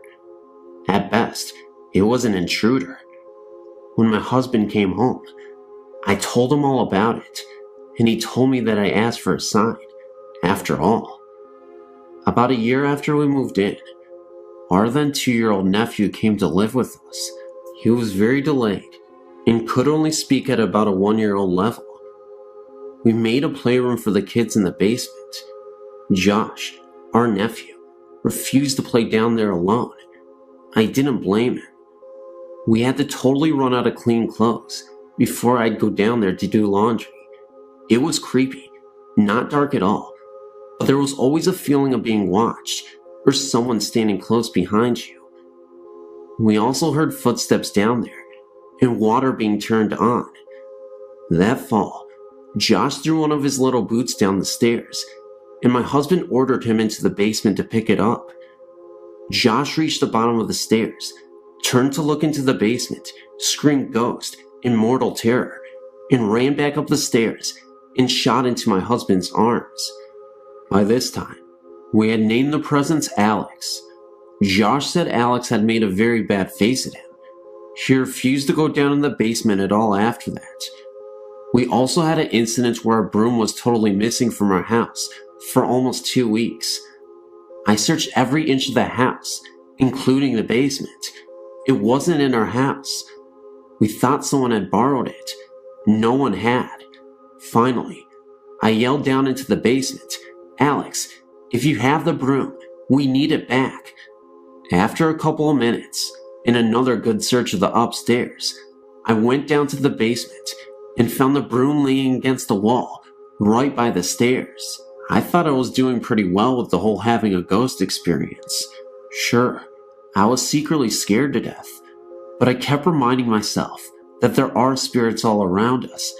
At best, it was an intruder. When my husband came home, I told him all about it, and he told me that I asked for a sign, after all. About a year after we moved in, our then 2-year-old nephew came to live with us. He was very delayed and could only speak at about a 1-year-old level. We made a playroom for the kids in the basement. Josh, our nephew, refused to play down there alone. I didn't blame him. We had to totally run out of clean clothes before I'd go down there to do laundry. It was creepy, not dark at all, but there was always a feeling of being watched or someone standing close behind you. We also heard footsteps down there and water being turned on. That fall, Josh threw one of his little boots down the stairs, and my husband ordered him into the basement to pick it up. Josh reached the bottom of the stairs, turned to look into the basement, screamed ghost in mortal terror, and ran back up the stairs and shot into my husband's arms. By this time, we had named the presence Alex. Josh said Alex had made a very bad face at him. He refused to go down in the basement at all after that. We also had an incident where a broom was totally missing from our house for almost 2 weeks. I searched every inch of the house, including the basement. It wasn't in our house. We thought someone had borrowed it. No one had. Finally, I yelled down into the basement, "Alex, if you have the broom, we need it back." After a couple of minutes, and another good search of the upstairs, I went down to the basement and found the broom laying against the wall, right by the stairs. I thought I was doing pretty well with the whole having a ghost experience. Sure, I was secretly scared to death, but I kept reminding myself that there are spirits all around us,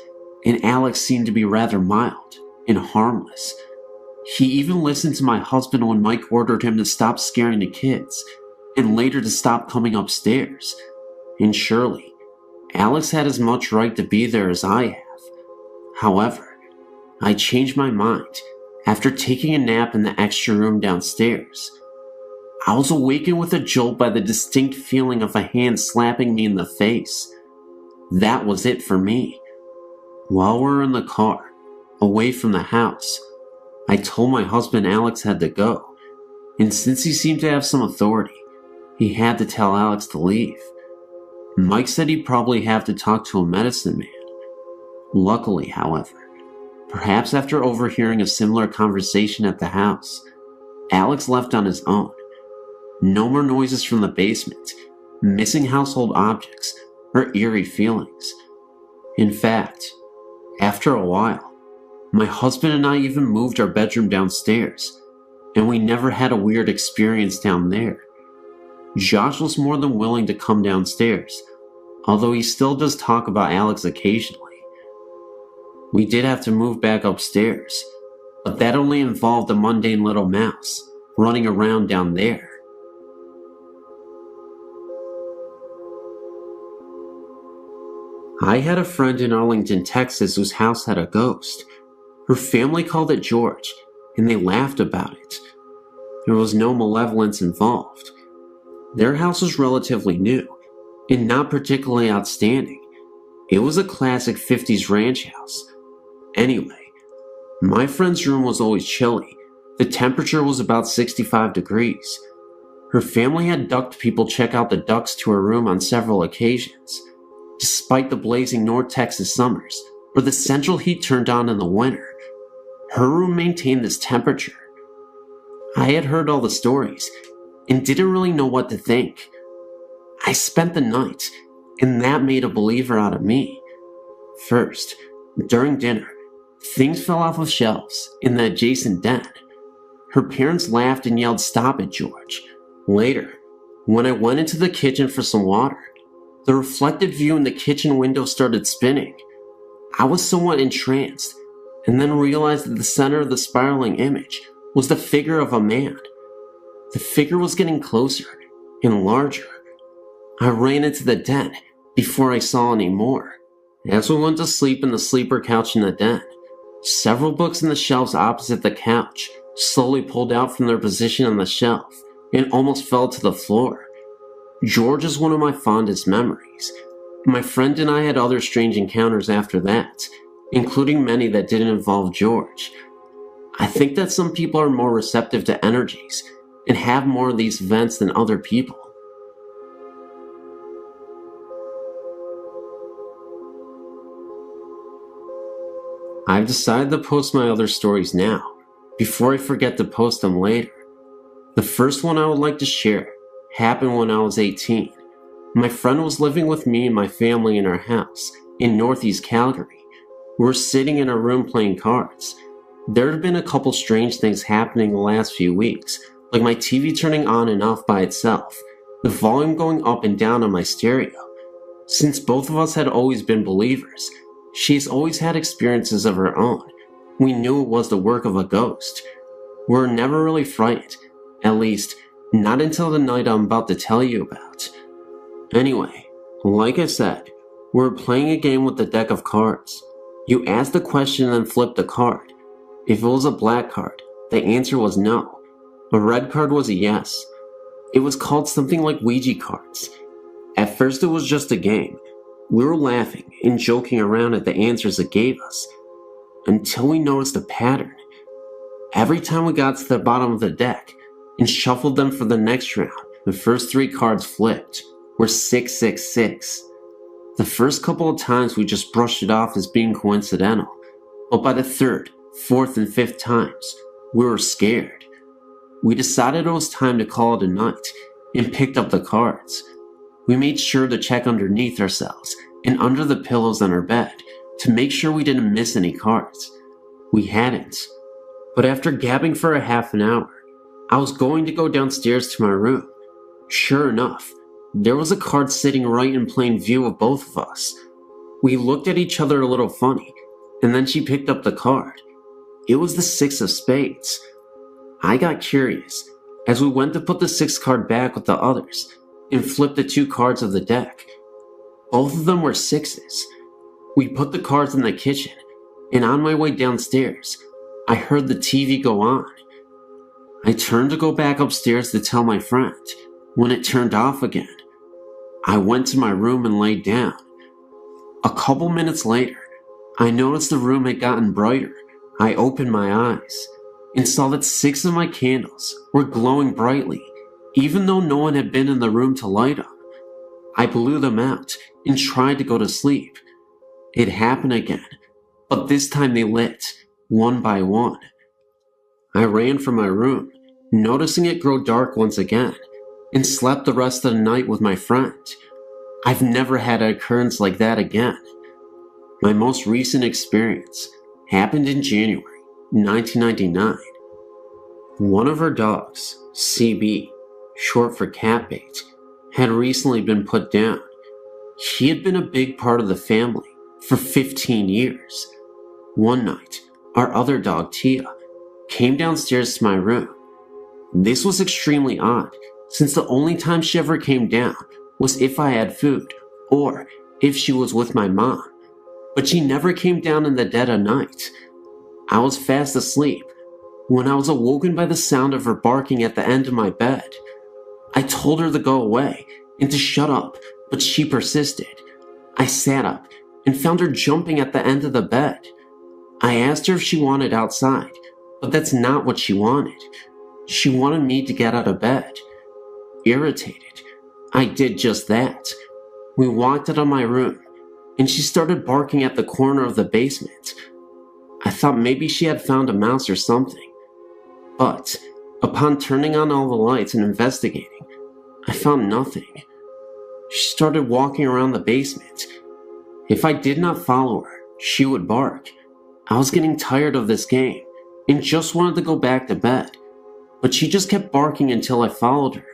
and Alex seemed to be rather mild and harmless. He even listened to my husband when Mike ordered him to stop scaring the kids, and later to stop coming upstairs. And surely, Alex had as much right to be there as I have. However, I changed my mind after taking a nap in the extra room downstairs. I was awakened with a jolt by the distinct feeling of a hand slapping me in the face. That was it for me. While we were in the car, away from the house, I told my husband Alex had to go, and since he seemed to have some authority, he had to tell Alex to leave. Mike said he'd probably have to talk to a medicine man. Luckily, however, perhaps after overhearing a similar conversation at the house, Alex left on his own. No more noises from the basement, missing household objects, or eerie feelings. In fact, after a while, my husband and I even moved our bedroom downstairs, and we never had a weird experience down there. Josh was more than willing to come downstairs, although he still does talk about Alex occasionally. We did have to move back upstairs, but that only involved a mundane little mouse running around down there. I had a friend in Arlington, Texas whose house had a ghost. Her family called it George, and they laughed about it. There was no malevolence involved. Their house was relatively new, and not particularly outstanding. It was a classic 50s ranch house. Anyway, my friend's room was always chilly. The temperature was about 65 degrees. Her family had ducked people check out the ducts to her room on several occasions. Despite the blazing North Texas summers, where the central heat turned on in the winter, her room maintained this temperature. I had heard all the stories, and didn't really know what to think. I spent the night, and that made a believer out of me. First, during dinner, things fell off of shelves in the adjacent den. Her parents laughed and yelled, "Stop it, George." Later, when I went into the kitchen for some water, the reflected view in the kitchen window started spinning. I was somewhat entranced, and then realized that the center of the spiraling image was the figure of a man. The figure was getting closer and larger. I ran into the den before I saw any more. As we went to sleep in the sleeper couch in the den, several books in the shelves opposite the couch slowly pulled out from their position on the shelf and almost fell to the floor. George is one of my fondest memories. My friend and I had other strange encounters after that, including many that didn't involve George. I think that some people are more receptive to energies and have more of these events than other people. I've decided to post my other stories now, before I forget to post them later. The first one I would like to share happened when I was 18. My friend was living with me and my family in our house in northeast Calgary. We were sitting in our room playing cards. There had been a couple strange things happening the last few weeks, like my TV turning on and off by itself, the volume going up and down on my stereo. Since both of us had always been believers, she's always had experiences of her own. We knew it was the work of a ghost. We were never really frightened, at least not until the night I'm about to tell you about. Anyway, like I said, we were playing a game with a deck of cards. You asked the question and then flipped a card. If it was a black card, the answer was no. A red card was a yes. It was called something like Ouija cards. At first it was just a game. We were laughing and joking around at the answers it gave us, until we noticed a pattern. Every time we got to the bottom of the deck and shuffled them for the next round, the first 3 cards flipped were 666. The first couple of times we just brushed it off as being coincidental, but by the 3rd, 4th, and 5th times, we were scared. We decided it was time to call it a night and picked up the cards. We made sure to check underneath ourselves and under the pillows on our bed to make sure we didn't miss any cards. We hadn't. But after gabbing for a half an hour, I was going to go downstairs to my room. Sure enough, there was a card sitting right in plain view of both of us. We looked at each other a little funny, and then she picked up the card. It was the 6 of spades. I got curious as we went to put the 6th card back with the others and flipped the 2 cards of the deck. Both of them were 6s. We put the cards in the kitchen, and on my way downstairs, I heard the TV go on. I turned to go back upstairs to tell my friend when it turned off again. I went to my room and laid down. A couple minutes later, I noticed the room had gotten brighter. I opened my eyes and saw that 6 of my candles were glowing brightly, even though no one had been in the room to light them. I blew them out and tried to go to sleep. It happened again, but this time they lit, one by one. I ran from my room, noticing it grow dark once again, and slept the rest of the night with my friend. I've never had an occurrence like that again. My most recent experience happened in January 1999. One of our dogs, CB, short for cat bait, had recently been put down. He had been a big part of the family for 15 years. One night, our other dog, Tia, came downstairs to my room. This was extremely odd, since the only time she ever came down was if I had food, or if she was with my mom. But she never came down in the dead of night. I was fast asleep when I was awoken by the sound of her barking at the end of my bed. I told her to go away and to shut up, but she persisted. I sat up and found her jumping at the end of the bed. I asked her if she wanted outside, but that's not what she wanted. She wanted me to get out of bed. Irritated, I did just that. We walked out of my room, and she started barking at the corner of the basement. I thought maybe she had found a mouse or something. But, upon turning on all the lights and investigating, I found nothing. She started walking around the basement. If I did not follow her, she would bark. I was getting tired of this game, and just wanted to go back to bed. But she just kept barking until I followed her.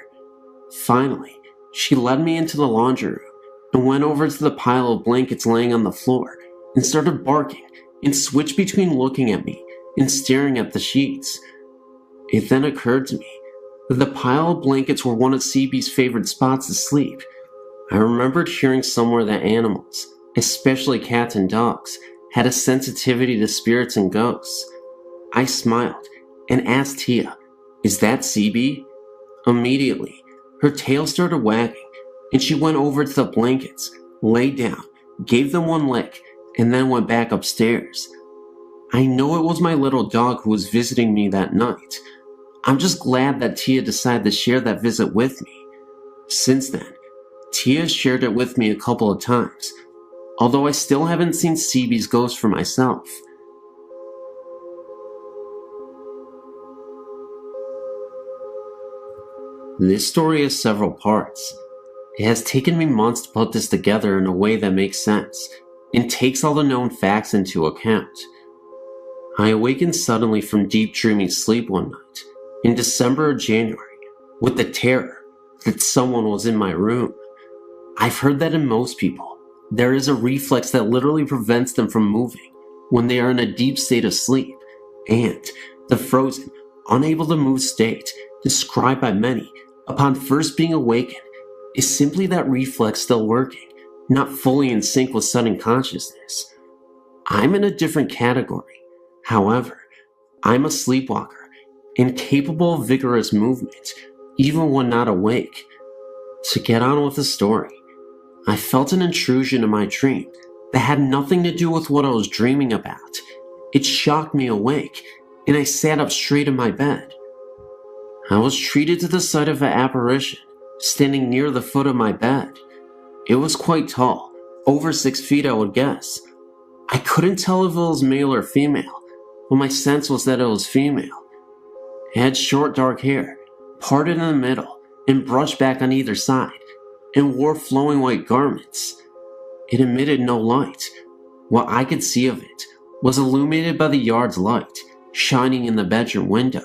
Finally, she led me into the laundry room and went over to the pile of blankets laying on the floor and started barking and switched between looking at me and staring at the sheets. It then occurred to me that the pile of blankets were one of CB's favorite spots to sleep. I remembered hearing somewhere that animals, especially cats and dogs, had a sensitivity to spirits and ghosts. I smiled and asked Tia, "Is that CB?" Immediately, her tail started wagging, and she went over to the blankets, lay down, gave them one lick, and then went back upstairs. I know it was my little dog who was visiting me that night. I'm just glad that Tia decided to share that visit with me. Since then, Tia shared it with me a couple of times, although I still haven't seen CB's ghost for myself. This story has several parts. It has taken me months to put this together in a way that makes sense and takes all the known facts into account. I awakened suddenly from deep dreaming sleep one night in December or January with the terror that someone was in my room. I've heard that in most people, there is a reflex that literally prevents them from moving when they are in a deep state of sleep, and the frozen, unable to move state described by many upon first being awakened is simply that reflex still working, not fully in sync with sudden consciousness. I'm in a different category. However, I'm a sleepwalker and capable of vigorous movement, even when not awake. To get on with the story, I felt an intrusion in my dream that had nothing to do with what I was dreaming about. It shocked me awake, and I sat up straight in my bed. I was treated to the sight of an apparition standing near the foot of my bed. It was quite tall, over 6 feet I would guess. I couldn't tell if it was male or female, but my sense was that it was female. It had short dark hair, parted in the middle and brushed back on either side, and wore flowing white garments. It emitted no light. What I could see of it was illuminated by the yard's light, shining in the bedroom window.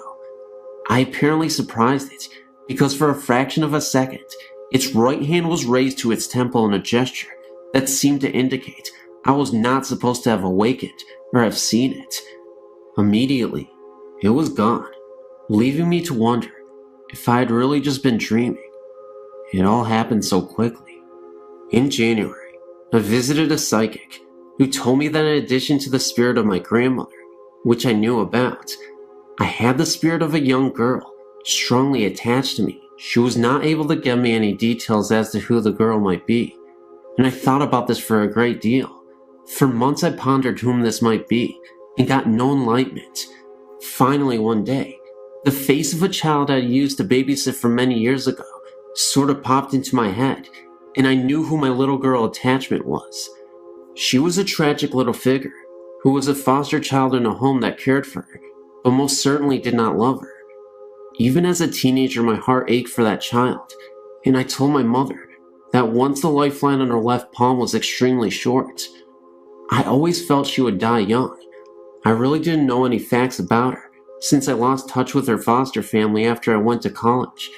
I apparently surprised it, because for a fraction of a second, its right hand was raised to its temple in a gesture that seemed to indicate I was not supposed to have awakened or have seen it. Immediately, it was gone, leaving me to wonder if I had really just been dreaming. It all happened so quickly. In January, I visited a psychic who told me that in addition to the spirit of my grandmother, which I knew about, I had the spirit of a young girl strongly attached to me. She was not able to give me any details as to who the girl might be, and I thought about this for a great deal. For months I pondered whom this might be and got no enlightenment. Finally one day, the face of a child I used to babysit for many years ago sort of popped into my head, and I knew who my little girl attachment was. She was a tragic little figure who was a foster child in a home that cared for her, but most certainly did not love her. Even as a teenager, my heart ached for that child, and I told my mother that once the lifeline on her left palm was extremely short. I always felt she would die young. I really didn't know any facts about her, since I lost touch with her foster family after I went to college,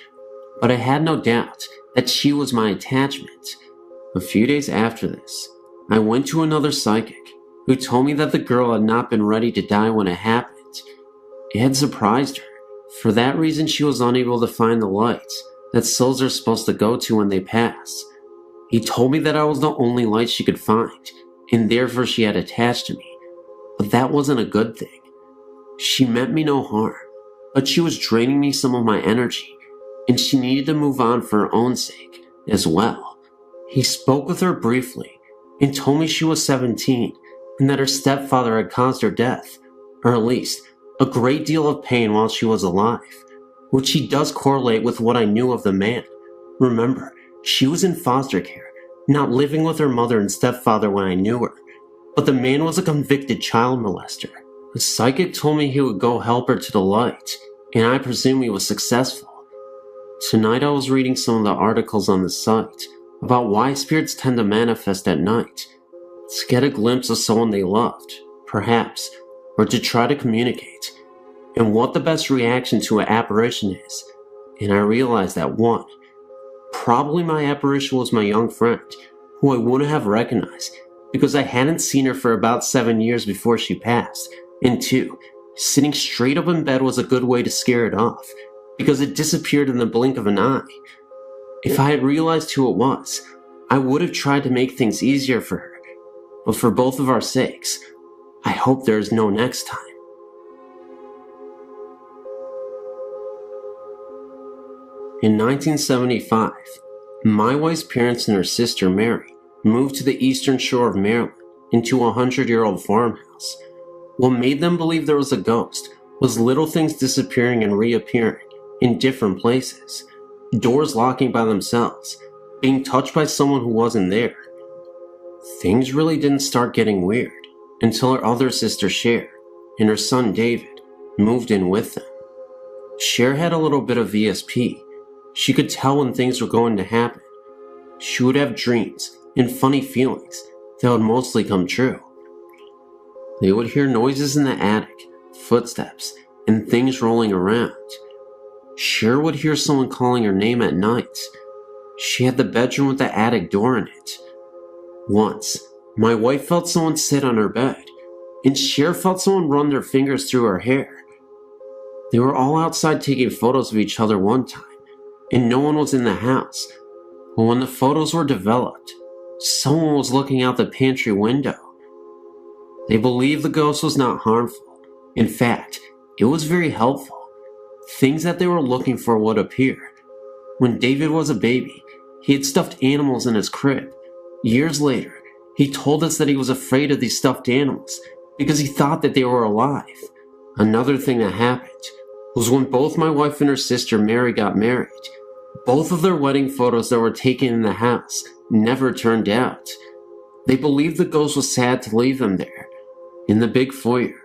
but I had no doubt that she was my attachment. A few days after this, I went to another psychic who told me that the girl had not been ready to die when it happened. It had surprised her. For that reason, she was unable to find the lights that souls are supposed to go to when they pass. He told me that I was the only light she could find, and therefore she had attached to me. But that wasn't a good thing. She meant me no harm, but she was draining me some of my energy, and she needed to move on for her own sake as well. He spoke with her briefly and told me she was 17 and that her stepfather had caused her death, or at least a great deal of pain while she was alive, which he does correlate with what I knew of the man. Remember, she was in foster care, not living with her mother and stepfather when I knew her, but the man was a convicted child molester. The psychic told me he would go help her to the light, and I presume he was successful. Tonight I was reading some of the articles on the site about why spirits tend to manifest at night, to get a glimpse of someone they loved, perhaps, or to try to communicate, and what the best reaction to an apparition is. And I realized that 1, probably my apparition was my young friend, who I wouldn't have recognized because I hadn't seen her for about 7 years before she passed, and 2, sitting straight up in bed was a good way to scare it off, because it disappeared in the blink of an eye. If I had realized who it was, I would have tried to make things easier for her, but for both of our sakes, I hope there is no next time. In 1975, my wife's parents and her sister Mary moved to the eastern shore of Maryland into a 100-year-old farmhouse. What made them believe there was a ghost was little things disappearing and reappearing in different places, doors locking by themselves, being touched by someone who wasn't there. Things really didn't start getting weird until her other sister Cher and her son David moved in with them. Cher had a little bit of ESP, She could tell when things were going to happen. She would have dreams and funny feelings that would mostly come true. They would hear noises in the attic, footsteps, and things rolling around. She would hear someone calling her name at night. She had the bedroom with the attic door in it. Once, my wife felt someone sit on her bed, and Cher felt someone run their fingers through her hair. They were all outside taking photos of each other one time, and no one was in the house. But when the photos were developed, someone was looking out the pantry window. They believed the ghost was not harmful. In fact, it was very helpful. Things that they were looking for would appear. When David was a baby, he had stuffed animals in his crib. Years later, he told us that he was afraid of these stuffed animals because he thought that they were alive. Another thing that happened was when both my wife and her sister Mary got married. Both of their wedding photos that were taken in the house never turned out. They believed the ghost was sad to leave them there. In the big foyer,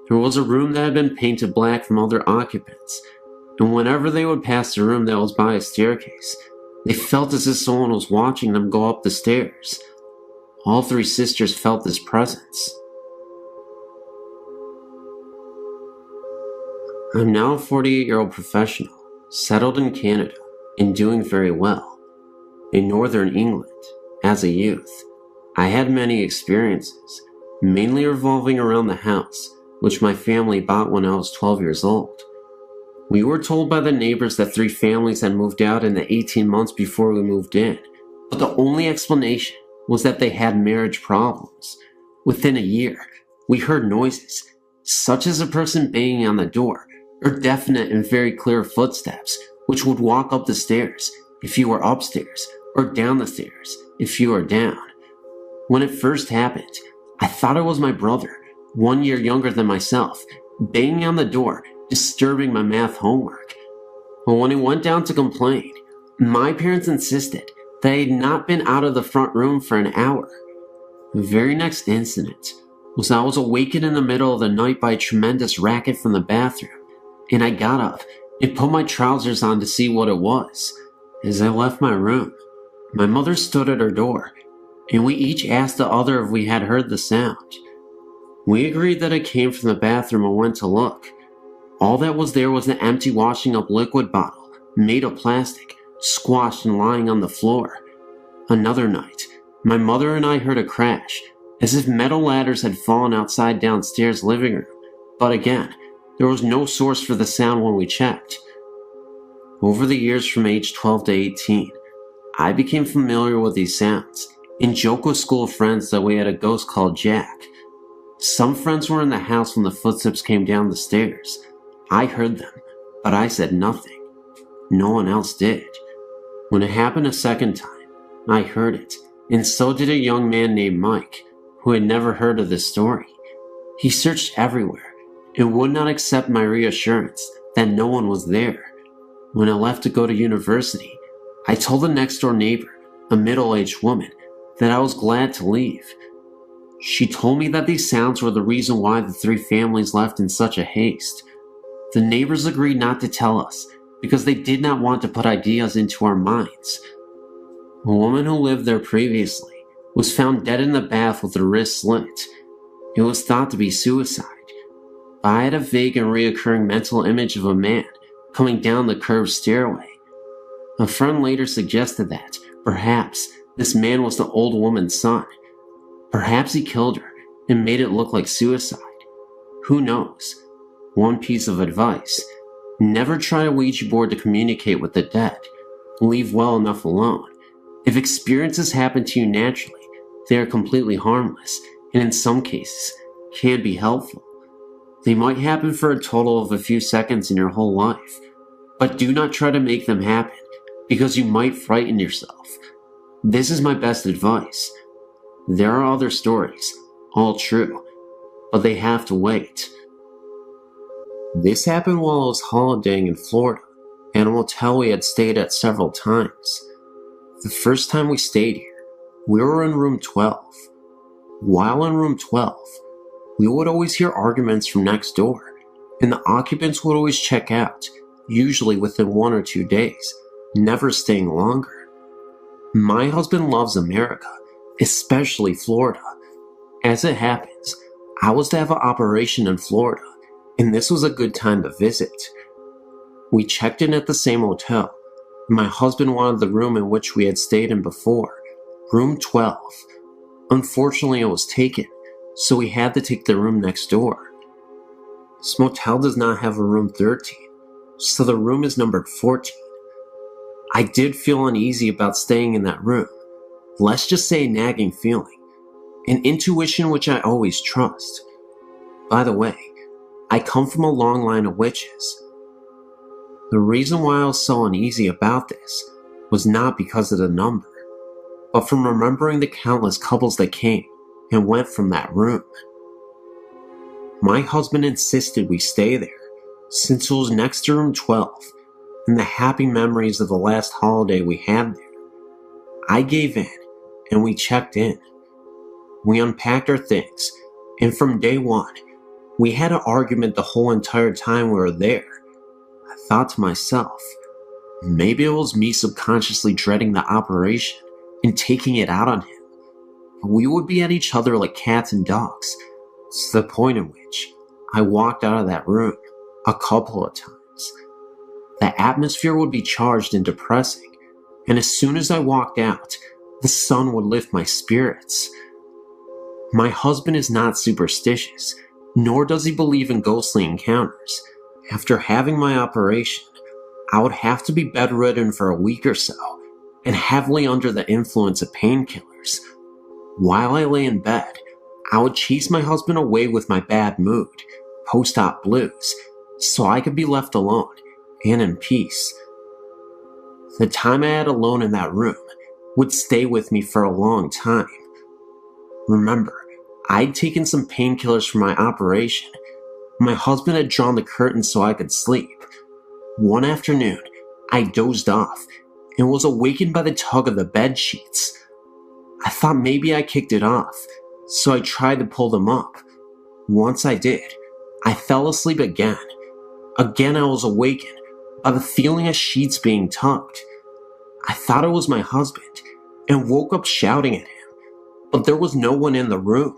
there was a room that had been painted black from other occupants, and whenever they would pass the room that was by a staircase, they felt as if someone was watching them go up the stairs. All three sisters felt this presence. I'm now a 48-year-old professional, settled in Canada, and doing very well. In Northern England, as a youth, I had many experiences, mainly revolving around the house, which my family bought when I was 12 years old. We were told by the neighbors that 3 families had moved out in the 18 months before we moved in, but the only explanation was that they had marriage problems. Within a year, we heard noises, such as a person banging on the door, or definite and very clear footsteps, which would walk up the stairs if you were upstairs, or down the stairs if you were down. When it first happened, I thought it was my brother, 1 year younger than myself, banging on the door, disturbing my math homework. But when he went down to complain, my parents insisted that I had not been out of the front room for an hour. The very next incident was I was awakened in the middle of the night by a tremendous racket from the bathroom, and I got up and put my trousers on to see what it was. As I left my room, my mother stood at her door, and we each asked the other if we had heard the sound. We agreed that it came from the bathroom and went to look. All that was there was an empty washing up liquid bottle, made of plastic, squashed and lying on the floor. Another night, my mother and I heard a crash, as if metal ladders had fallen outside downstairs living room, but again, there was no source for the sound when we checked. Over the years from age 12 to 18, I became familiar with these sounds and joked with school friends that we had a ghost called Jack. Some friends were in the house when the footsteps came down the stairs. I heard them, but I said nothing. No one else did. When it happened a second time, I heard it, and so did a young man named Mike, who had never heard of this story. He searched everywhere and would not accept my reassurance that no one was there. When I left to go to university, I told the next door neighbor, a middle-aged woman, that I was glad to leave. She told me that these sounds were the reason why the 3 families left in such a haste. The neighbors agreed not to tell us because they did not want to put ideas into our minds. A woman who lived there previously was found dead in the bath with her wrist slit. It was thought to be suicide, but I had a vague and reoccurring mental image of a man coming down the curved stairway. A friend later suggested that, perhaps, this man was the old woman's son. Perhaps he killed her and made it look like suicide. Who knows? One piece of advice: never try a Ouija board to communicate with the dead. Leave well enough alone. If experiences happen to you naturally, they are completely harmless, and in some cases, can be helpful. They might happen for a total of a few seconds in your whole life, but do not try to make them happen, because you might frighten yourself. This is my best advice. There are other stories, all true, but they have to wait. This happened while I was holidaying in Florida, at a motel we had stayed at several times. The first time we stayed here, we were in room 12. While in room 12, we would always hear arguments from next door, and the occupants would always check out, usually within 1 or 2 days. never staying longer. My husband loves America, especially Florida. As it happens, I was to have an operation in Florida, and this was a good time to visit. We checked in at the same hotel. My husband wanted the room in which we had stayed in before, room 12. Unfortunately, it was taken, so we had to take the room next door. This motel does not have a room 13, so the room is numbered 14. I did feel uneasy about staying in that room. Let's just say a nagging feeling, an intuition which I always trust. By the way, I come from a long line of witches. The reason why I was so uneasy about this was not because of the number, but from remembering the countless couples that came and went from that room. My husband insisted we stay there, since it was next to room 12, and the happy memories of the last holiday we had there. I gave in, and we checked in. We unpacked our things, and from day one, we had an argument the whole entire time we were there. I thought to myself, maybe it was me subconsciously dreading the operation and taking it out on him. We would be at each other like cats and dogs, to the point in which I walked out of that room a couple of times. The atmosphere would be charged and depressing, and as soon as I walked out, the sun would lift my spirits. My husband is not superstitious, nor does he believe in ghostly encounters. After having my operation, I would have to be bedridden for a week or so, and heavily under the influence of painkillers. While I lay in bed, I would chase my husband away with my bad mood, post-op blues, so I could be left alone and in peace. The time I had alone in that room would stay with me for a long time. Remember, I'd taken some painkillers for my operation. My husband had drawn the curtains so I could sleep. One afternoon, I dozed off and was awakened by the tug of the bed sheets. I thought maybe I kicked it off, so I tried to pull them up. Once I did, I fell asleep again. Again I was awakened by the feeling of sheets being tugged. I thought it was my husband and woke up shouting at him, but there was no one in the room.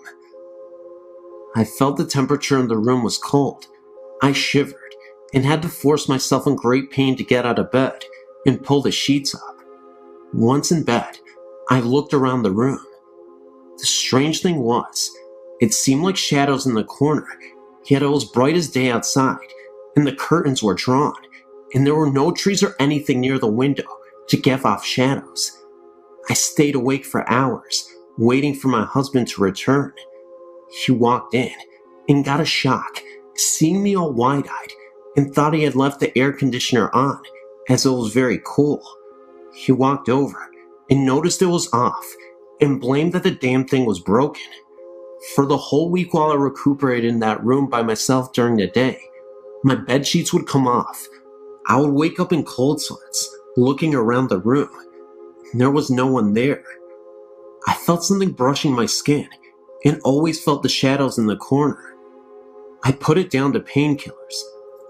I felt the temperature in the room was cold. I shivered and had to force myself in great pain to get out of bed and pull the sheets up. Once in bed, I looked around the room. The strange thing was, it seemed like shadows in the corner, yet it was bright as day outside, and the curtains were drawn, and there were no trees or anything near the window to give off shadows. I stayed awake for hours, waiting for my husband to return. He walked in and got a shock, seeing me all wide-eyed, and thought he had left the air conditioner on, as it was very cool. He walked over and noticed it was off, and blamed that the damn thing was broken. For the whole week while I recuperated in that room by myself during the day, my bed sheets would come off. I would wake up in cold sweats, looking around the room. There was no one there. I felt something brushing my skin, and always felt the shadows in the corner. I put it down to painkillers.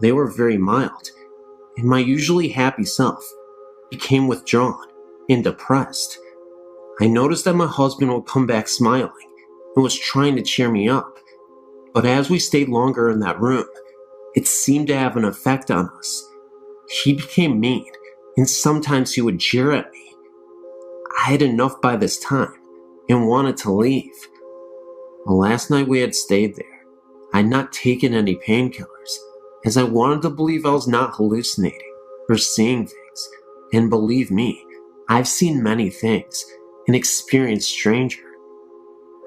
They were very mild, and my usually happy self became withdrawn and depressed. I noticed that my husband would come back smiling and was trying to cheer me up, but as we stayed longer in that room, it seemed to have an effect on us. He became mean, and sometimes he would jeer at me. I had enough by this time and wanted to leave. The last night we had stayed there, I had not taken any painkillers, as I wanted to believe I was not hallucinating or seeing things, and believe me, I've seen many things and experienced stranger.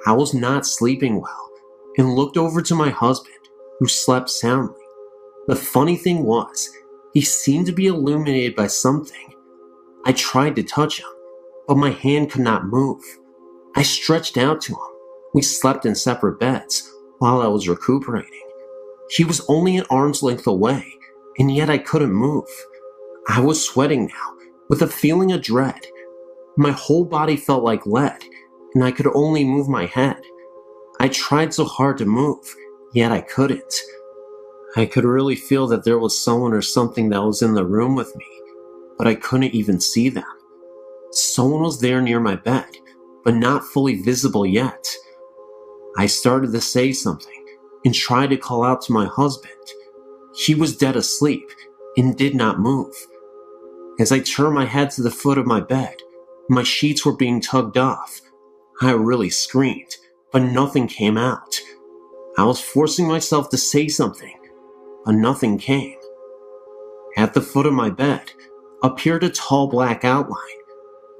I was not sleeping well and looked over to my husband, who slept soundly. The funny thing was, he seemed to be illuminated by something. I tried to touch him, but my hand could not move. I stretched out to him. We slept in separate beds while I was recuperating. He was only an arm's length away, and yet I couldn't move. I was sweating now, with a feeling of dread. My whole body felt like lead, and I could only move my head. I tried so hard to move, yet I couldn't. I could really feel that there was someone or something that was in the room with me. but I couldn't even see them. Someone was there near my bed, but not fully visible yet. I started to say something and tried to call out to my husband. He was dead asleep and did not move. As I turned my head to the foot of my bed, my sheets were being tugged off. I really screamed, but nothing came out. I was forcing myself to say something, but nothing came. At the foot of my bed appeared a tall black outline.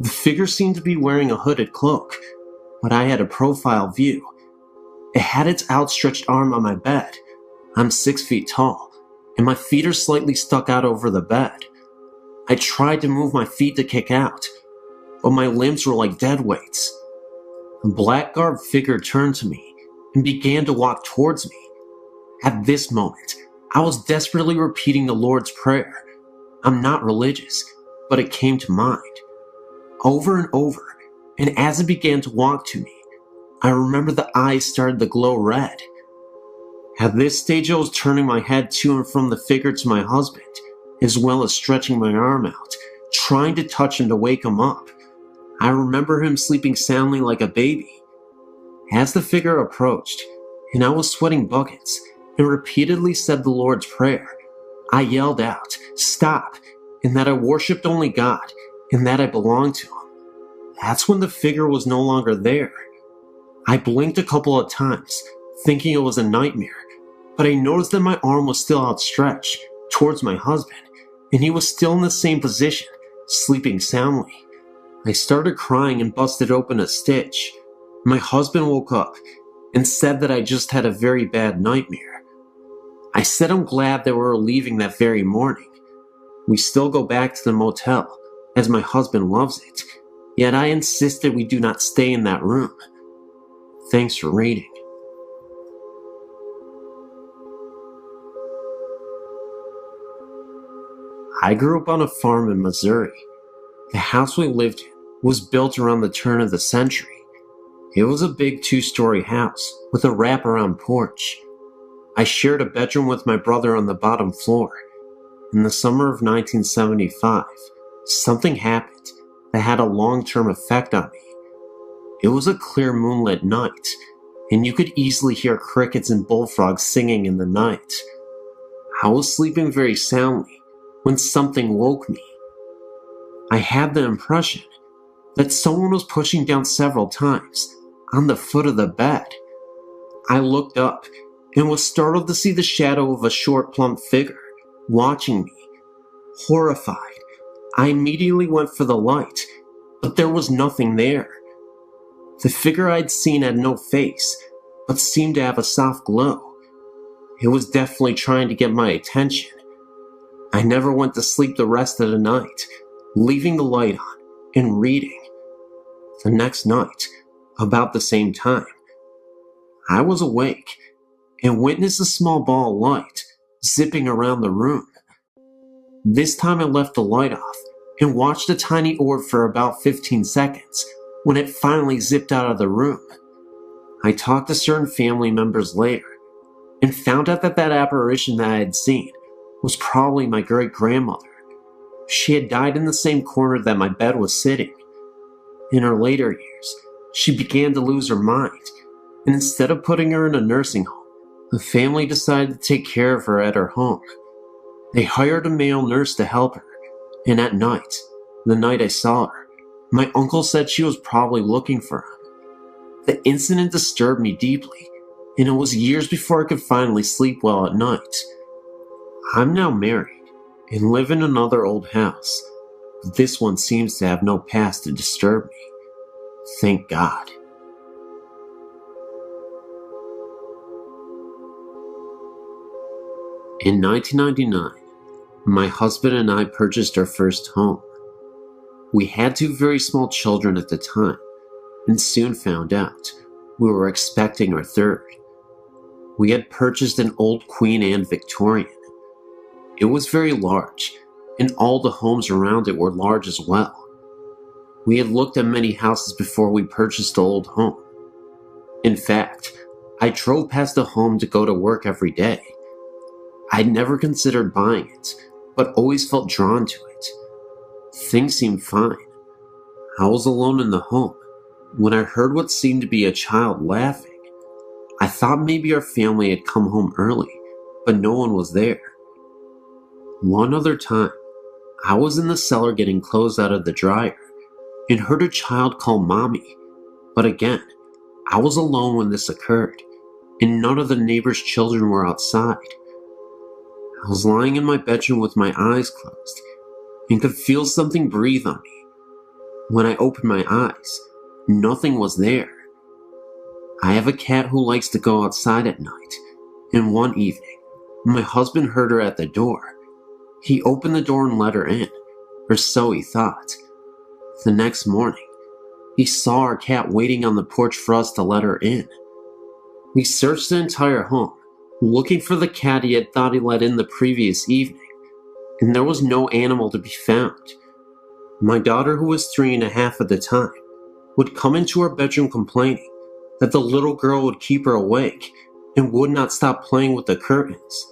The figure seemed to be wearing a hooded cloak, but I had a profile view. It had its outstretched arm on my bed. I'm 6 feet tall, and my feet are slightly stuck out over the bed. I tried to move my feet to kick out, but my limbs were like dead weights. A black-garbed figure turned to me and began to walk towards me. At this moment, I was desperately repeating the Lord's Prayer. I'm not religious, but it came to mind. Over and over, and as it began to walk to me, I remember the eyes started to glow red. At this stage, I was turning my head to and from the figure to my husband, as well as stretching my arm out, trying to touch him to wake him up. I remember him sleeping soundly like a baby. As the figure approached, and I was sweating buckets, and repeatedly said the Lord's Prayer, I yelled out, "Stop," and that I worshipped only God, and that I belonged to Him. That's when the figure was no longer there. I blinked a couple of times, thinking it was a nightmare, but I noticed that my arm was still outstretched towards my husband, and he was still in the same position, sleeping soundly. I started crying and busted open a stitch. My husband woke up and said that I just had a very bad nightmare. I said I'm glad that we were leaving that very morning. We still go back to the motel, as my husband loves it, yet I insisted we do not stay in that room. Thanks for reading. I grew up on a farm in Missouri. The house we lived in was built around the turn of the century. It was a big 2-story house with a wraparound porch. I shared a bedroom with my brother on the bottom floor. In the summer of 1975, something happened that had a long-term effect on me. It was a clear moonlit night, and you could easily hear crickets and bullfrogs singing in the night. I was sleeping very soundly when something woke me. I had the impression that someone was pushing down several times on the foot of the bed. I looked up and was startled to see the shadow of a short, plump figure watching me. Horrified, I immediately went for the light, but there was nothing there. The figure I'd seen had no face, but seemed to have a soft glow. It was definitely trying to get my attention. I never went to sleep the rest of the night, leaving the light on and reading. The next night, about the same time, I was awake and witnessed a small ball of light zipping around the room. This time I left the light off and watched a tiny orb for about 15 seconds when it finally zipped out of the room. I talked to certain family members later and found out that apparition that I had seen was probably my great-grandmother. She had died in the same corner that my bed was sitting. In her later years, she began to lose her mind, and instead of putting her in a nursing home, the family decided to take care of her at her home. They hired a male nurse to help her, and at night, the night I saw her, my uncle said she was probably looking for him. The incident disturbed me deeply, and it was years before I could finally sleep well at night. I'm now married and live in another old house, but this one seems to have no past to disturb me. Thank God. In 1999, my husband and I purchased our first home. We had 2 very small children at the time, and soon found out we were expecting our third. We had purchased an old Queen Anne Victorian. It was very large, and all the homes around it were large as well. We had looked at many houses before we purchased the old home. In fact, I drove past the home to go to work every day. I'd never considered buying it, but always felt drawn to it. Things seemed fine. I was alone in the home when I heard what seemed to be a child laughing. I thought maybe our family had come home early, but no one was there. One other time, I was in the cellar getting clothes out of the dryer and heard a child call Mommy. But again, I was alone when this occurred, and none of the neighbors' children were outside. I was lying in my bedroom with my eyes closed and could feel something breathe on me. When I opened my eyes, nothing was there. I have a cat who likes to go outside at night, and one evening, my husband heard her at the door. He opened the door and let her in, or so he thought. The next morning, he saw our cat waiting on the porch for us to let her in. We searched the entire home, looking for the cat he had thought he let in the previous evening, and there was no animal to be found. My daughter, who was 3.5 at the time, would come into our bedroom complaining that the little girl would keep her awake and would not stop playing with the curtains.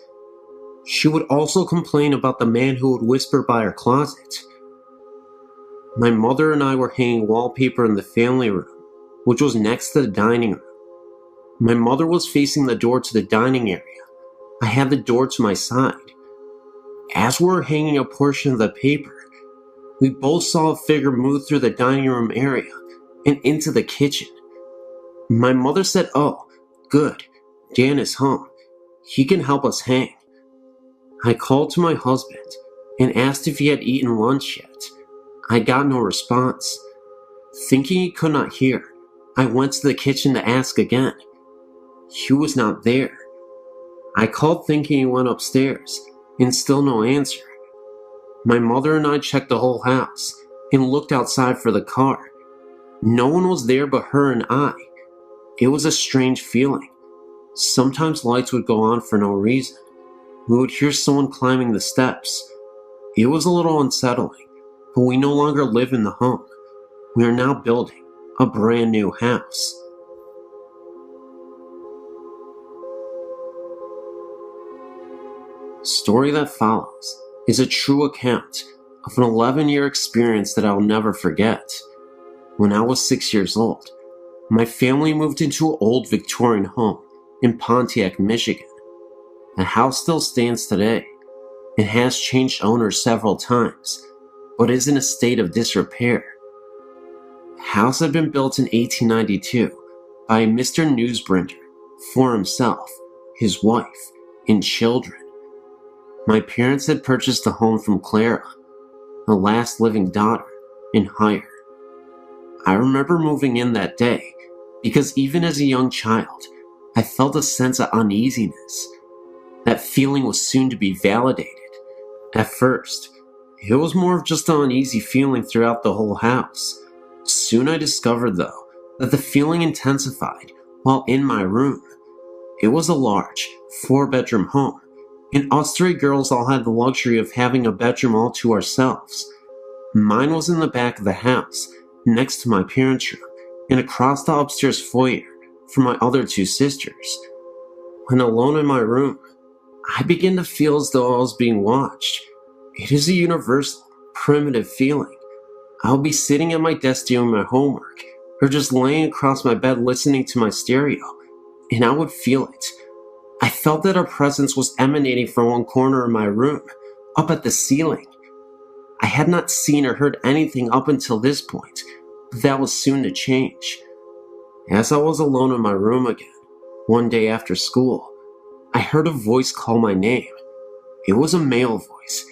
She would also complain about the man who would whisper by her closet. My mother and I were hanging wallpaper in the family room, which was next to the dining room. My mother was facing the door to the dining area. I had the door to my side. As we were hanging a portion of the paper, we both saw a figure move through the dining room area and into the kitchen. My mother said, "Oh, good, Dan is home. He can help us hang." I called to my husband and asked if he had eaten lunch yet. I got no response. Thinking he could not hear, I went to the kitchen to ask again. He was not there. I called thinking he went upstairs, and still no answer. My mother and I checked the whole house and looked outside for the car. No one was there but her and I. It was a strange feeling. Sometimes lights would go on for no reason. We would hear someone climbing the steps. It was a little unsettling, but we no longer live in the home. We are now building a brand new house. The story that follows is a true account of an 11-year experience that I'll never forget. When I was 6 years old, my family moved into an old Victorian home in Pontiac, Michigan. The house still stands today. It has changed owners several times, but is in a state of disrepair. The house had been built in 1892 by Mr. Newsbringer for himself, his wife, and children. My parents had purchased the home from Clara, the last living daughter, in hire. I remember moving in that day because even as a young child, I felt a sense of uneasiness. That feeling was soon to be validated. At first, it was more of just an uneasy feeling throughout the whole house. Soon I discovered, though, that the feeling intensified while in my room. It was a large, 4-bedroom home, and us 3 girls all had the luxury of having a bedroom all to ourselves. Mine was in the back of the house, next to my parents' room, and across the upstairs foyer from my other 2 sisters. When alone in my room, I began to feel as though I was being watched. It is a universal, primitive feeling. I'll be sitting at my desk doing my homework, or just laying across my bed listening to my stereo, and I would feel it. I felt that a presence was emanating from one corner of my room, up at the ceiling. I had not seen or heard anything up until this point, but that was soon to change. As I was alone in my room again, one day after school, I heard a voice call my name. It was a male voice,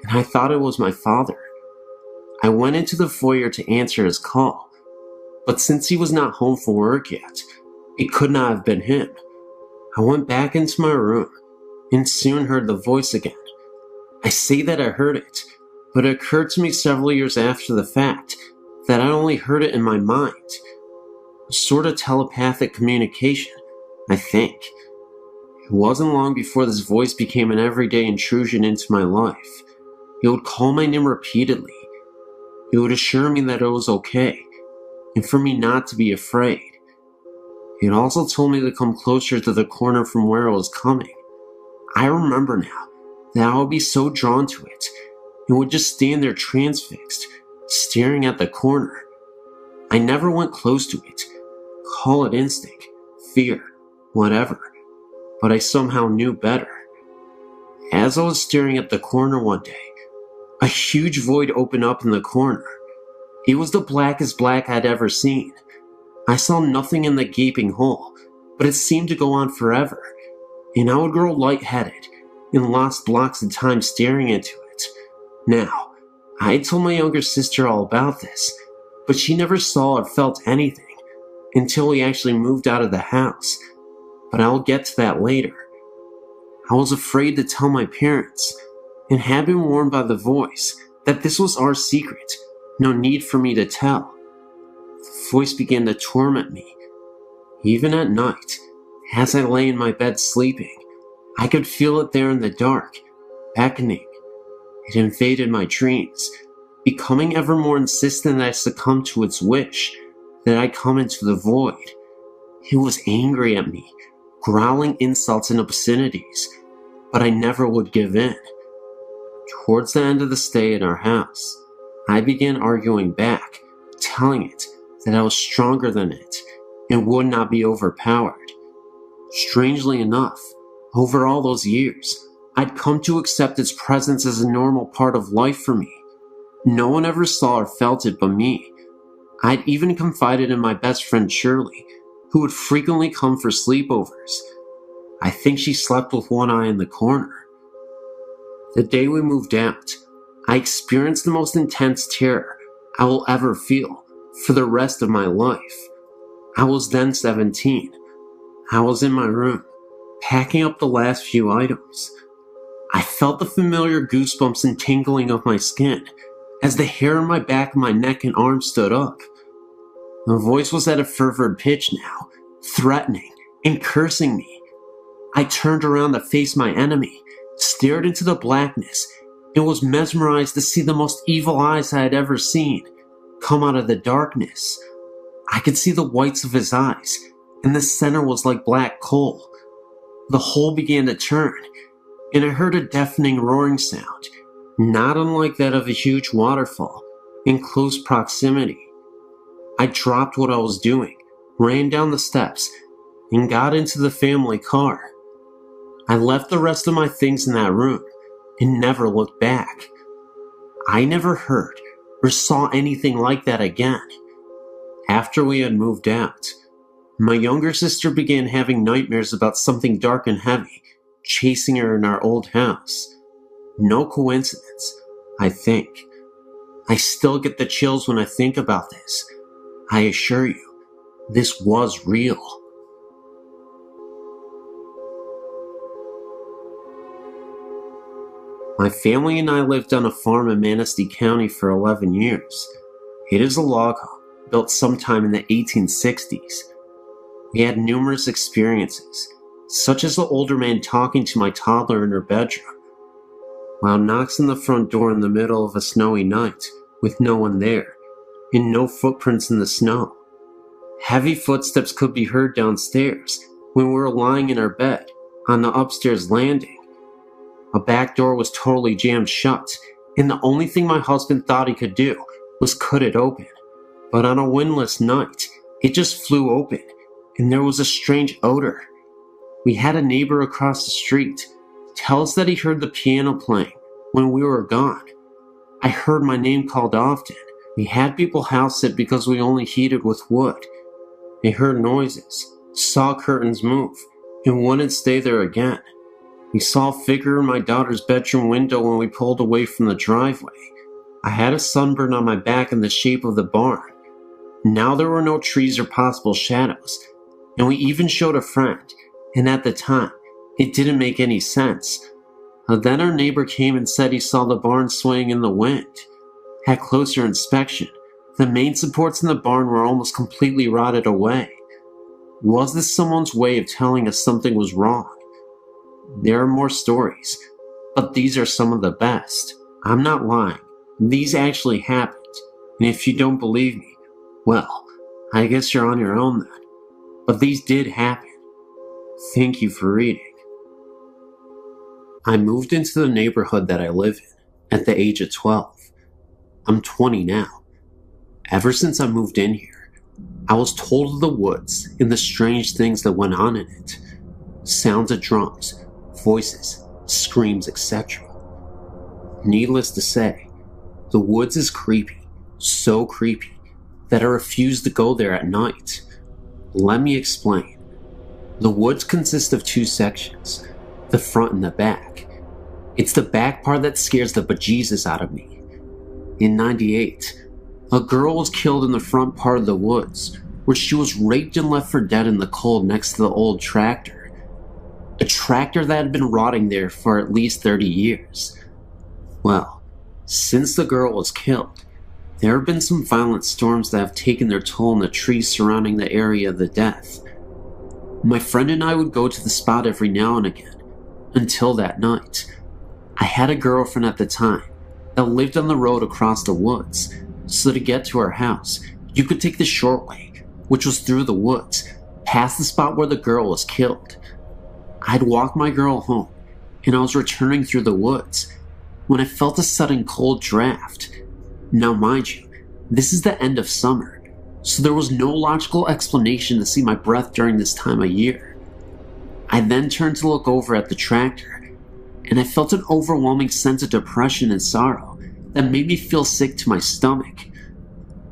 and I thought it was my father. I went into the foyer to answer his call, but since he was not home from work yet, it could not have been him. I went back into my room and soon heard the voice again. I say that I heard it, but it occurred to me several years after the fact that I only heard it in my mind. A sort of telepathic communication, I think. It wasn't long before this voice became an everyday intrusion into my life. It would call my name repeatedly. It would assure me that it was okay, and for me not to be afraid. It also told me to come closer to the corner from where it was coming. I remember now that I would be so drawn to it and would just stand there transfixed, staring at the corner. I never went close to it. Call it instinct, fear, whatever, but I somehow knew better. As I was staring at the corner one day, a huge void opened up in the corner. It was the blackest black I'd ever seen. I saw nothing in the gaping hole, but it seemed to go on forever, and I would grow lightheaded and lost blocks of time staring into it. Now, I had told my younger sister all about this, but she never saw or felt anything until we actually moved out of the house, but I'll get to that later. I was afraid to tell my parents, and had been warned by the voice that this was our secret, no need for me to tell. The voice began to torment me. Even at night, as I lay in my bed sleeping, I could feel it there in the dark, beckoning. It invaded my dreams, becoming ever more insistent that I succumb to its wish, that I come into the void. It was angry at me, growling insults and obscenities, but I never would give in. Towards the end of the stay in our house, I began arguing back, telling it that I was stronger than it and would not be overpowered. Strangely enough, over all those years, I'd come to accept its presence as a normal part of life for me. No one ever saw or felt it but me. I'd even confided in my best friend Shirley, who would frequently come for sleepovers. I think she slept with one eye in the corner. The day we moved out, I experienced the most intense terror I will ever feel for the rest of my life. I was then 17. I was in my room, packing up the last few items. I felt the familiar goosebumps and tingling of my skin as the hair on my back of my neck and arms stood up. The voice was at a fervid pitch now, threatening and cursing me. I turned around to face my enemy, stared into the blackness, and was mesmerized to see the most evil eyes I had ever seen come out of the darkness. I could see the whites of his eyes, and the center was like black coal. The hole began to turn, and I heard a deafening roaring sound, not unlike that of a huge waterfall in close proximity. I dropped what I was doing, ran down the steps, and got into the family car. I left the rest of my things in that room and never looked back. I never heard or saw anything like that again. After we had moved out, my younger sister began having nightmares about something dark and heavy chasing her in our old house. No coincidence, I think. I still get the chills when I think about this. I assure you, this was real. My family and I lived on a farm in Manistee County for 11 years. It is a log home built sometime in the 1860s. We had numerous experiences, such as the older man talking to my toddler in her bedroom, loud knocks on the front door in the middle of a snowy night with no one there, and no footprints in the snow. Heavy footsteps could be heard downstairs when we were lying in our bed on the upstairs landing. A back door was totally jammed shut, and the only thing my husband thought he could do was cut it open. But on a windless night, it just flew open, and there was a strange odor. We had a neighbor across the street tell us that he heard the piano playing when we were gone. I heard my name called often. We had people house sit because we only heated with wood. They heard noises, saw curtains move, and wouldn't stay there again. We saw a figure in my daughter's bedroom window when we pulled away from the driveway. I had a sunburn on my back in the shape of the barn. Now there were no trees or possible shadows, and we even showed a friend, and at the time, it didn't make any sense. Then our neighbor came and said he saw the barn swaying in the wind. At closer inspection, the main supports in the barn were almost completely rotted away. Was this someone's way of telling us something was wrong? There are more stories, but these are some of the best. I'm not lying. These actually happened, and if you don't believe me, well, I guess you're on your own then. But these did happen. Thank you for reading. I moved into the neighborhood that I live in, at the age of 12. I'm 20 now. Ever since I moved in here, I was told of the woods and the strange things that went on in it. Sounds of drums, voices, screams, etc. Needless to say, the woods is creepy, so creepy that I refuse to go there at night. Let me explain. The woods consist of two sections, the front and the back. It's the back part that scares the bejesus out of me. In '98, a girl was killed in the front part of the woods, where she was raped and left for dead in the cold next to the old tractor. A tractor that had been rotting there for at least 30 years. Well, since the girl was killed, there have been some violent storms that have taken their toll on the trees surrounding the area of the death. My friend and I would go to the spot every now and again, until that night. I had a girlfriend at the time that lived on the road across the woods, so to get to her house, you could take the short way, which was through the woods, past the spot where the girl was killed. I'd walk my girl home, and I was returning through the woods, when I felt a sudden cold draft. Now mind you, this is the end of summer, so there was no logical explanation to see my breath during this time of year. I then turned to look over at the tractor, and I felt an overwhelming sense of depression and sorrow that made me feel sick to my stomach.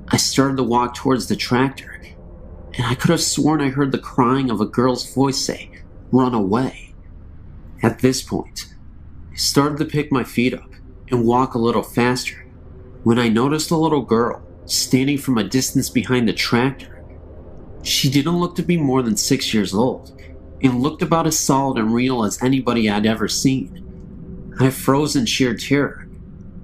I started to walk towards the tractor, and I could have sworn I heard the crying of a girl's voice say, "Run away." At this point, I started to pick my feet up and walk a little faster, when I noticed a little girl standing from a distance behind the tractor. She didn't look to be more than 6 years old, and looked about as solid and real as anybody I'd ever seen. I froze in sheer terror,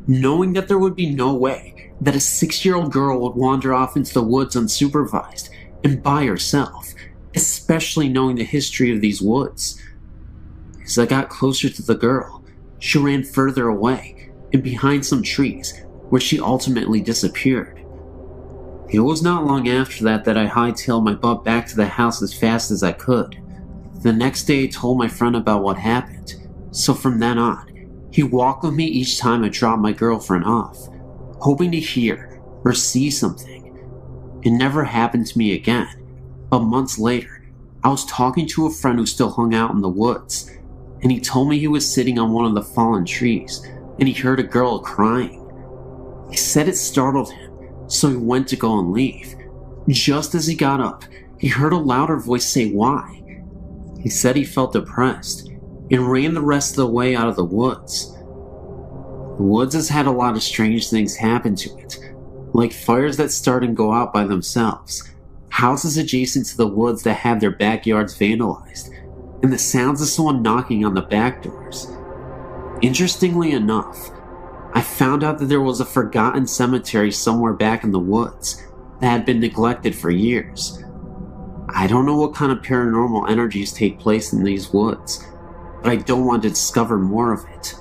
knowing that there would be no way that a 6-year-old girl would wander off into the woods unsupervised and by herself, especially knowing the history of these woods. As I got closer to the girl, she ran further away and behind some trees, where she ultimately disappeared. It was not long after that I hightailed my butt back to the house as fast as I could. The next day I told my friend about what happened, so from then on, he walked with me each time I dropped my girlfriend off, hoping to hear or see something. It never happened to me again, but months later, I was talking to a friend who still hung out in the woods, and he told me he was sitting on one of the fallen trees, and he heard a girl crying. He said it startled him, so he went to go and leave. Just as he got up, he heard a louder voice say why. He said he felt depressed, and ran the rest of the way out of the woods. The woods has had a lot of strange things happen to it, like fires that start and go out by themselves, houses adjacent to the woods that have their backyards vandalized, and the sounds of someone knocking on the back doors. Interestingly enough, I found out that there was a forgotten cemetery somewhere back in the woods that had been neglected for years. I don't know what kind of paranormal energies take place in these woods, but I don't want to discover more of it.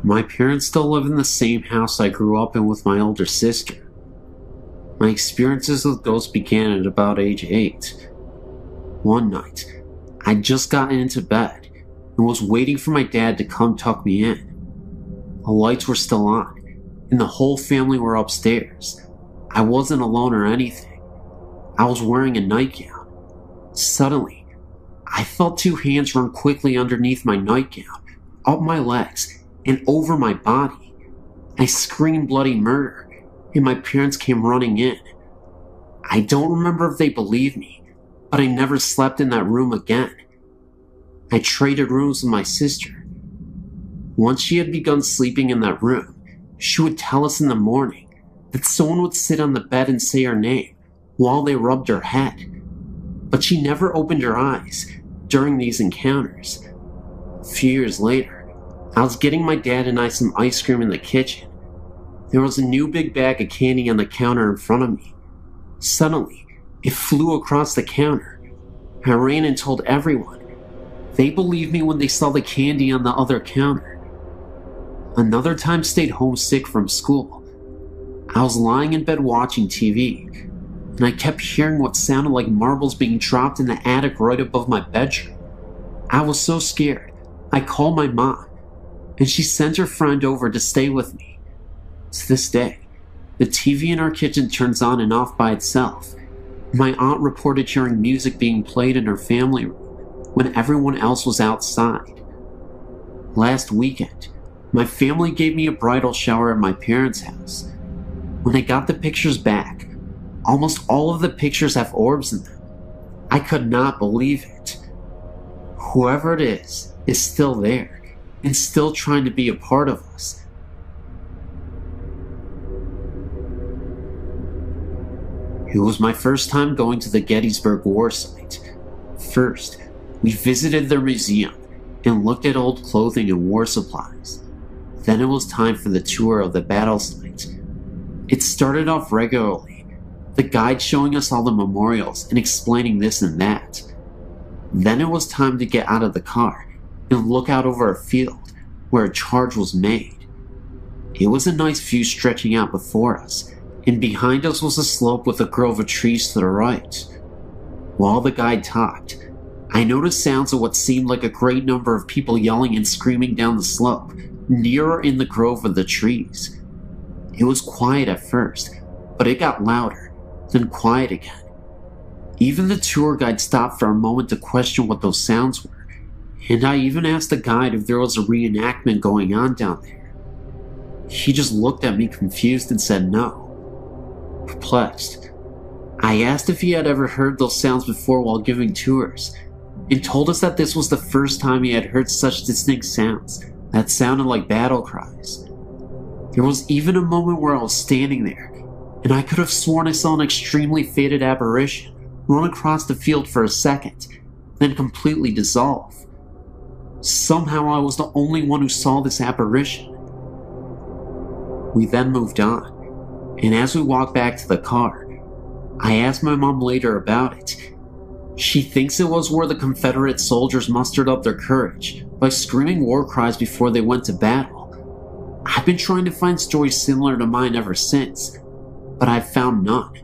My parents still live in the same house I grew up in with my older sister. My experiences with ghosts began at about age 8. One night, I'd just gotten into bed and was waiting for my dad to come tuck me in. The lights were still on, and the whole family were upstairs. I wasn't alone or anything. I was wearing a nightgown. Suddenly, I felt 2 hands run quickly underneath my nightgown, up my legs, and over my body. I screamed bloody murder, and my parents came running in. I don't remember if they believed me, but I never slept in that room again. I traded rooms with my sister. Once she had begun sleeping in that room, she would tell us in the morning that someone would sit on the bed and say her name while they rubbed her head. But she never opened her eyes during these encounters. A few years later, I was getting my dad and I some ice cream in the kitchen. There was a new big bag of candy on the counter in front of me. Suddenly, it flew across the counter. I ran and told everyone. They believed me when they saw the candy on the other counter. Another time stayed home sick from school. I was lying in bed watching TV, and I kept hearing what sounded like marbles being dropped in the attic right above my bedroom. I was so scared, I called my mom, and she sent her friend over to stay with me. To this day, the TV in our kitchen turns on and off by itself. My aunt reported hearing music being played in her family room when everyone else was outside. Last weekend, my family gave me a bridal shower at my parents' house. When I got the pictures back, almost all of the pictures have orbs in them. I could not believe it. Whoever it is still there and still trying to be a part of us. It was my first time going to the Gettysburg War site. First, we visited their museum and looked at old clothing and war supplies. Then it was time for the tour of the battle site. It started off regularly, the guide showing us all the memorials and explaining this and that. Then it was time to get out of the car and look out over a field where a charge was made. It was a nice view stretching out before us, and behind us was a slope with a grove of trees to the right. While the guide talked, I noticed sounds of what seemed like a great number of people yelling and screaming down the slope, nearer in the grove of the trees. It was quiet at first, but it got louder, then quiet again. Even the tour guide stopped for a moment to question what those sounds were, and I even asked the guide if there was a reenactment going on down there. He just looked at me confused and said no. Perplexed, I asked if he had ever heard those sounds before while giving tours, and told us that this was the first time he had heard such distinct sounds that sounded like battle cries. There was even a moment where I was standing there, and I could have sworn I saw an extremely faded apparition run across the field for a second, then completely dissolve. Somehow I was the only one who saw this apparition. We then moved on, and as we walked back to the car, I asked my mom later about it. She thinks it was where the Confederate soldiers mustered up their courage by screaming war cries before they went to battle. I've been trying to find stories similar to mine ever since, but I've found none.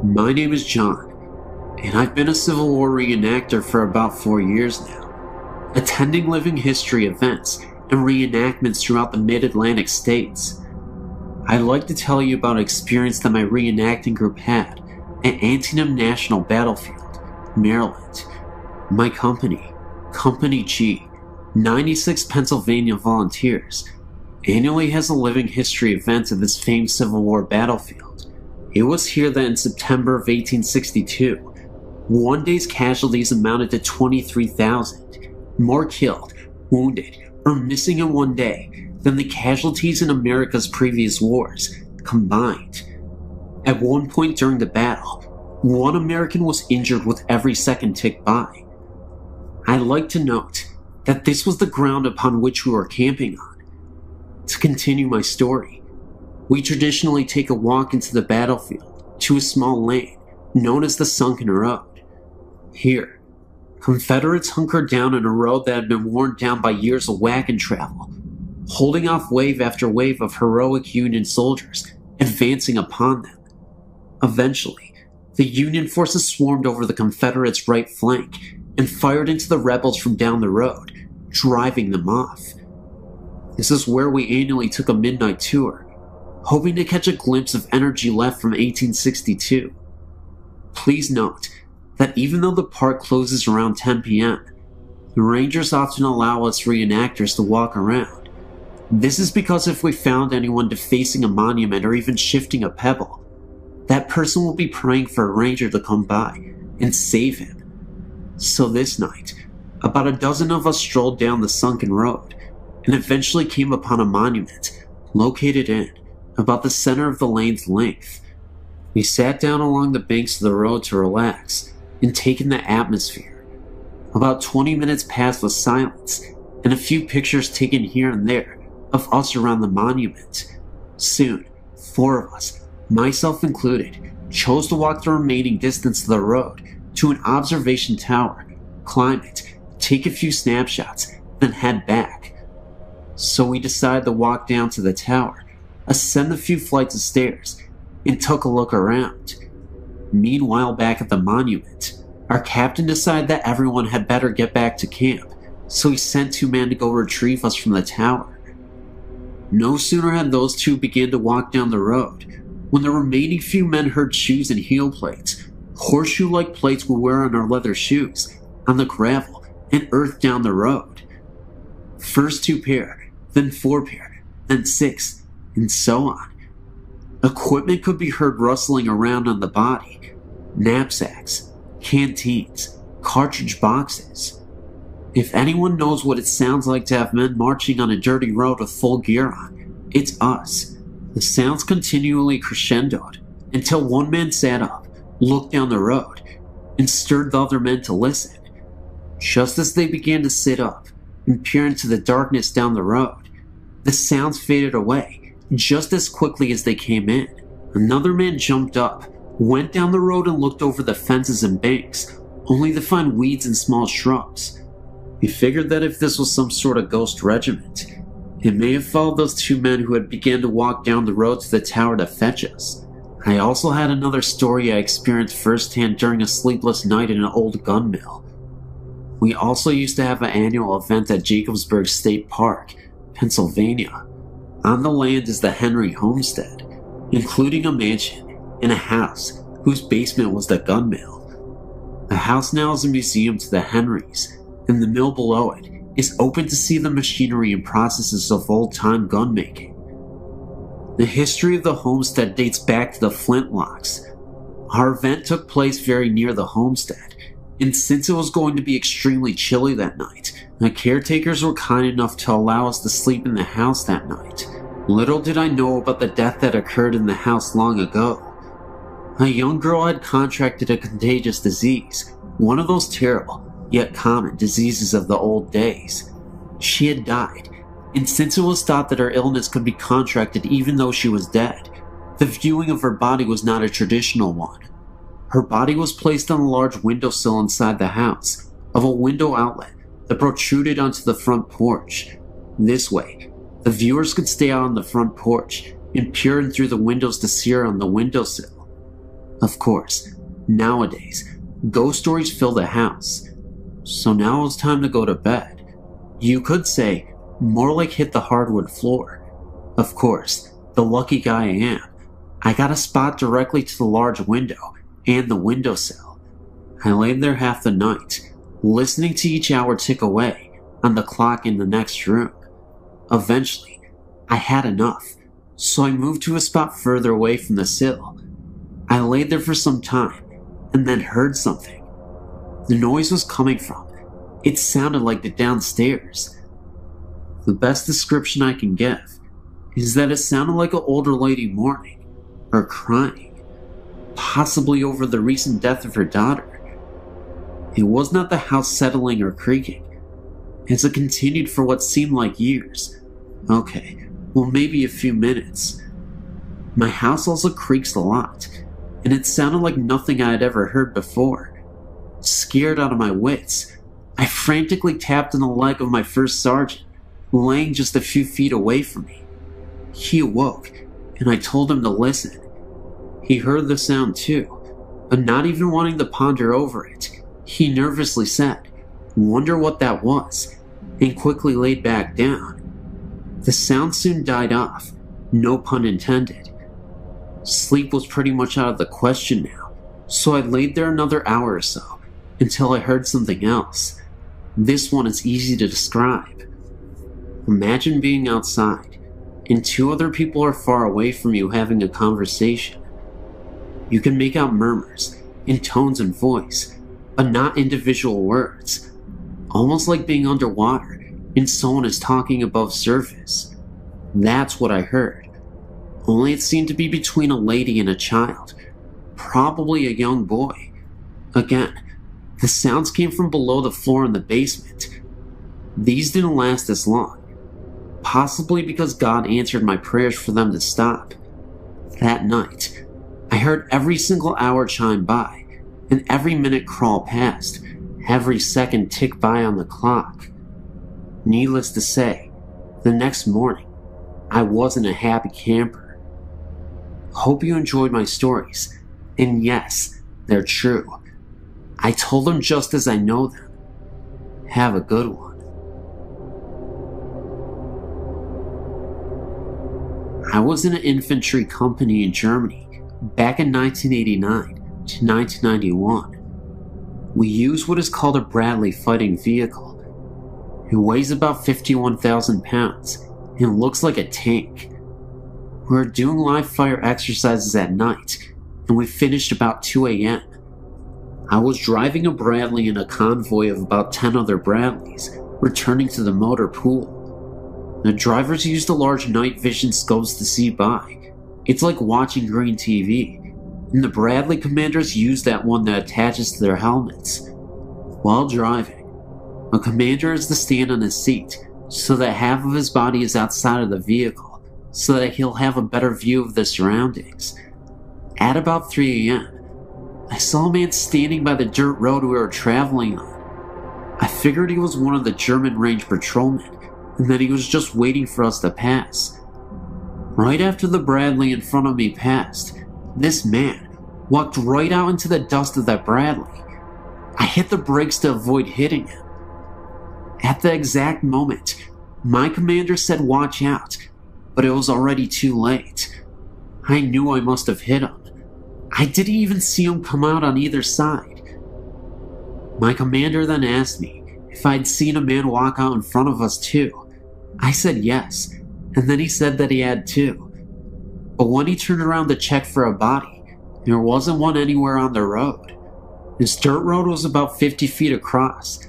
My name is John, and I've been a Civil War reenactor for about 4 years now, attending living history events and reenactments throughout the mid-Atlantic states. I'd like to tell you about an experience that my reenacting group had at Antietam National Battlefield, Maryland. My company, Company G, 96 Pennsylvania Volunteers, annually has a living history event at this famed Civil War battlefield. It was here that in September of 1862, one day's casualties amounted to 23,000, more killed, wounded, or missing in one day than the casualties in America's previous wars combined. At one point during the battle, one American was injured with every second ticked by. I'd like to note that this was the ground upon which we were camping on. To continue my story, we traditionally take a walk into the battlefield to a small lane known as the Sunken Road. Here, Confederates hunkered down on a road that had been worn down by years of wagon travel, holding off wave after wave of heroic Union soldiers advancing upon them. Eventually, the Union forces swarmed over the Confederates' right flank and fired into the rebels from down the road, driving them off. This is where we annually took a midnight tour, hoping to catch a glimpse of energy left from 1862. Please note that even though the park closes around 10 p.m., the rangers often allow us reenactors to walk around. This is because if we found anyone defacing a monument or even shifting a pebble, that person will be praying for a ranger to come by and save him. So this night, about a dozen of us strolled down the sunken road and eventually came upon a monument located in about the center of the lane's length. We sat down along the banks of the road to relax and take in the atmosphere. About 20 minutes passed with silence and a few pictures taken here and there of us around the monument. Soon, 4 of us, myself included, chose to walk the remaining distance of the road to an observation tower, climb it, take a few snapshots, then head back. So we decided to walk down to the tower, ascend a few flights of stairs, and took a look around. Meanwhile, back at the monument, our captain decided that everyone had better get back to camp, so he sent 2 men to go retrieve us from the tower. No sooner had those 2 begun to walk down the road, when the remaining few men heard shoes and heel plates, horseshoe-like plates we wear on our leather shoes, on the gravel and earth down the road. First 2 pair, then 4 pair, then 6, and so on. Equipment could be heard rustling around on the body: knapsacks, canteens, cartridge boxes. If anyone knows what it sounds like to have men marching on a dirty road with full gear on, it's us. The sounds continually crescendoed until one man sat up, looked down the road, and stirred the other men to listen. Just as they began to sit up and peer into the darkness down the road, the sounds faded away just as quickly as they came in. Another man jumped up, went down the road and looked over the fences and banks, only to find weeds and small shrubs. He figured that if this was some sort of ghost regiment, it may have followed those 2 men who had begun to walk down the road to the tower to fetch us. I also had another story I experienced firsthand during a sleepless night in an old gun mill. We also used to have an annual event at Jacobsburg State Park, Pennsylvania. On the land is the Henry homestead, including a mansion and a house whose basement was the gun mill. The house now is a museum to the Henrys, and the mill below it is open to see the machinery and processes of old-time gun making. The history of the homestead dates back to the Flintlocks. Our event took place very near the homestead, and since it was going to be extremely chilly that night, the caretakers were kind enough to allow us to sleep in the house that night. Little did I know about the death that occurred in the house long ago. A young girl had contracted a contagious disease, one of those terrible, yet common diseases of the old days. She had died, and since it was thought that her illness could be contracted even though she was dead, the viewing of her body was not a traditional one. Her body was placed on a large windowsill inside the house, of a window outlet that protruded onto the front porch. This way, the viewers could stay out on the front porch and peer in through the windows to see her on the windowsill. Of course, nowadays, ghost stories fill the house. So now it was time to go to bed. You could say, more like hit the hardwood floor. Of course, the lucky guy I am, I got a spot directly to the large window and the windowsill. I laid there half the night, listening to each hour tick away on the clock in the next room. Eventually, I had enough, so I moved to a spot further away from the sill. I laid there for some time, and then heard something. The noise was coming from. It sounded like the downstairs. The best description I can give is that it sounded like an older lady mourning, or crying, possibly over the recent death of her daughter. It was not the house settling or creaking, as it continued for what seemed like years. Okay, well, maybe a few minutes. My house also creaks a lot, and it sounded like nothing I had ever heard before. Scared out of my wits, I frantically tapped on the leg of my first sergeant, laying just a few feet away from me. He awoke, and I told him to listen. He heard the sound too, but not even wanting to ponder over it, he nervously said, "Wonder what that was," and quickly laid back down. The sound soon died off, no pun intended. Sleep was pretty much out of the question now, so I laid there another hour or so, until I heard something else. This one is easy to describe. Imagine being outside, and 2 other people are far away from you having a conversation. You can make out murmurs, in tones and voice, but not individual words. Almost like being underwater, and someone is talking above surface. That's what I heard. Only it seemed to be between a lady and a child, probably a young boy. Again, the sounds came from below the floor in the basement. These didn't last as long, possibly because God answered my prayers for them to stop. That night, I heard every single hour chime by, and every minute crawl past, every second tick by on the clock. Needless to say, the next morning, I wasn't a happy camper. Hope you enjoyed my stories, and yes, They're true. I told them just as I know them. Have a good one. I was in an infantry company in Germany back in 1989 to 1991. We used what is called a Bradley fighting vehicle. It weighs about 51,000 pounds and looks like a tank. We were doing live fire exercises at night, and we finished about 2 a.m. I was driving a Bradley in a convoy of about 10 other Bradleys, returning to the motor pool. The drivers used a large night vision scopes to see by. It's like watching green TV, and the Bradley commanders use that one that attaches to their helmets. While driving, a commander is to stand on his seat so that half of his body is outside of the vehicle, so that he'll have a better view of the surroundings. At about 3 a.m., I saw a man standing by the dirt road we were traveling on. I figured he was one of the German range patrolmen, and that he was just waiting for us to pass. Right after the Bradley in front of me passed, this man walked right out into the dust of that Bradley. I hit the brakes to avoid hitting him. At the exact moment, my commander said watch out, but it was already too late. I knew I must have hit him. I didn't even see him come out on either side. My commander then asked me if I'd seen a man walk out in front of us too. I said yes, and then he said that he had too. But when he turned around to check for a body, there wasn't one anywhere on the road. This dirt road was about 50 feet across,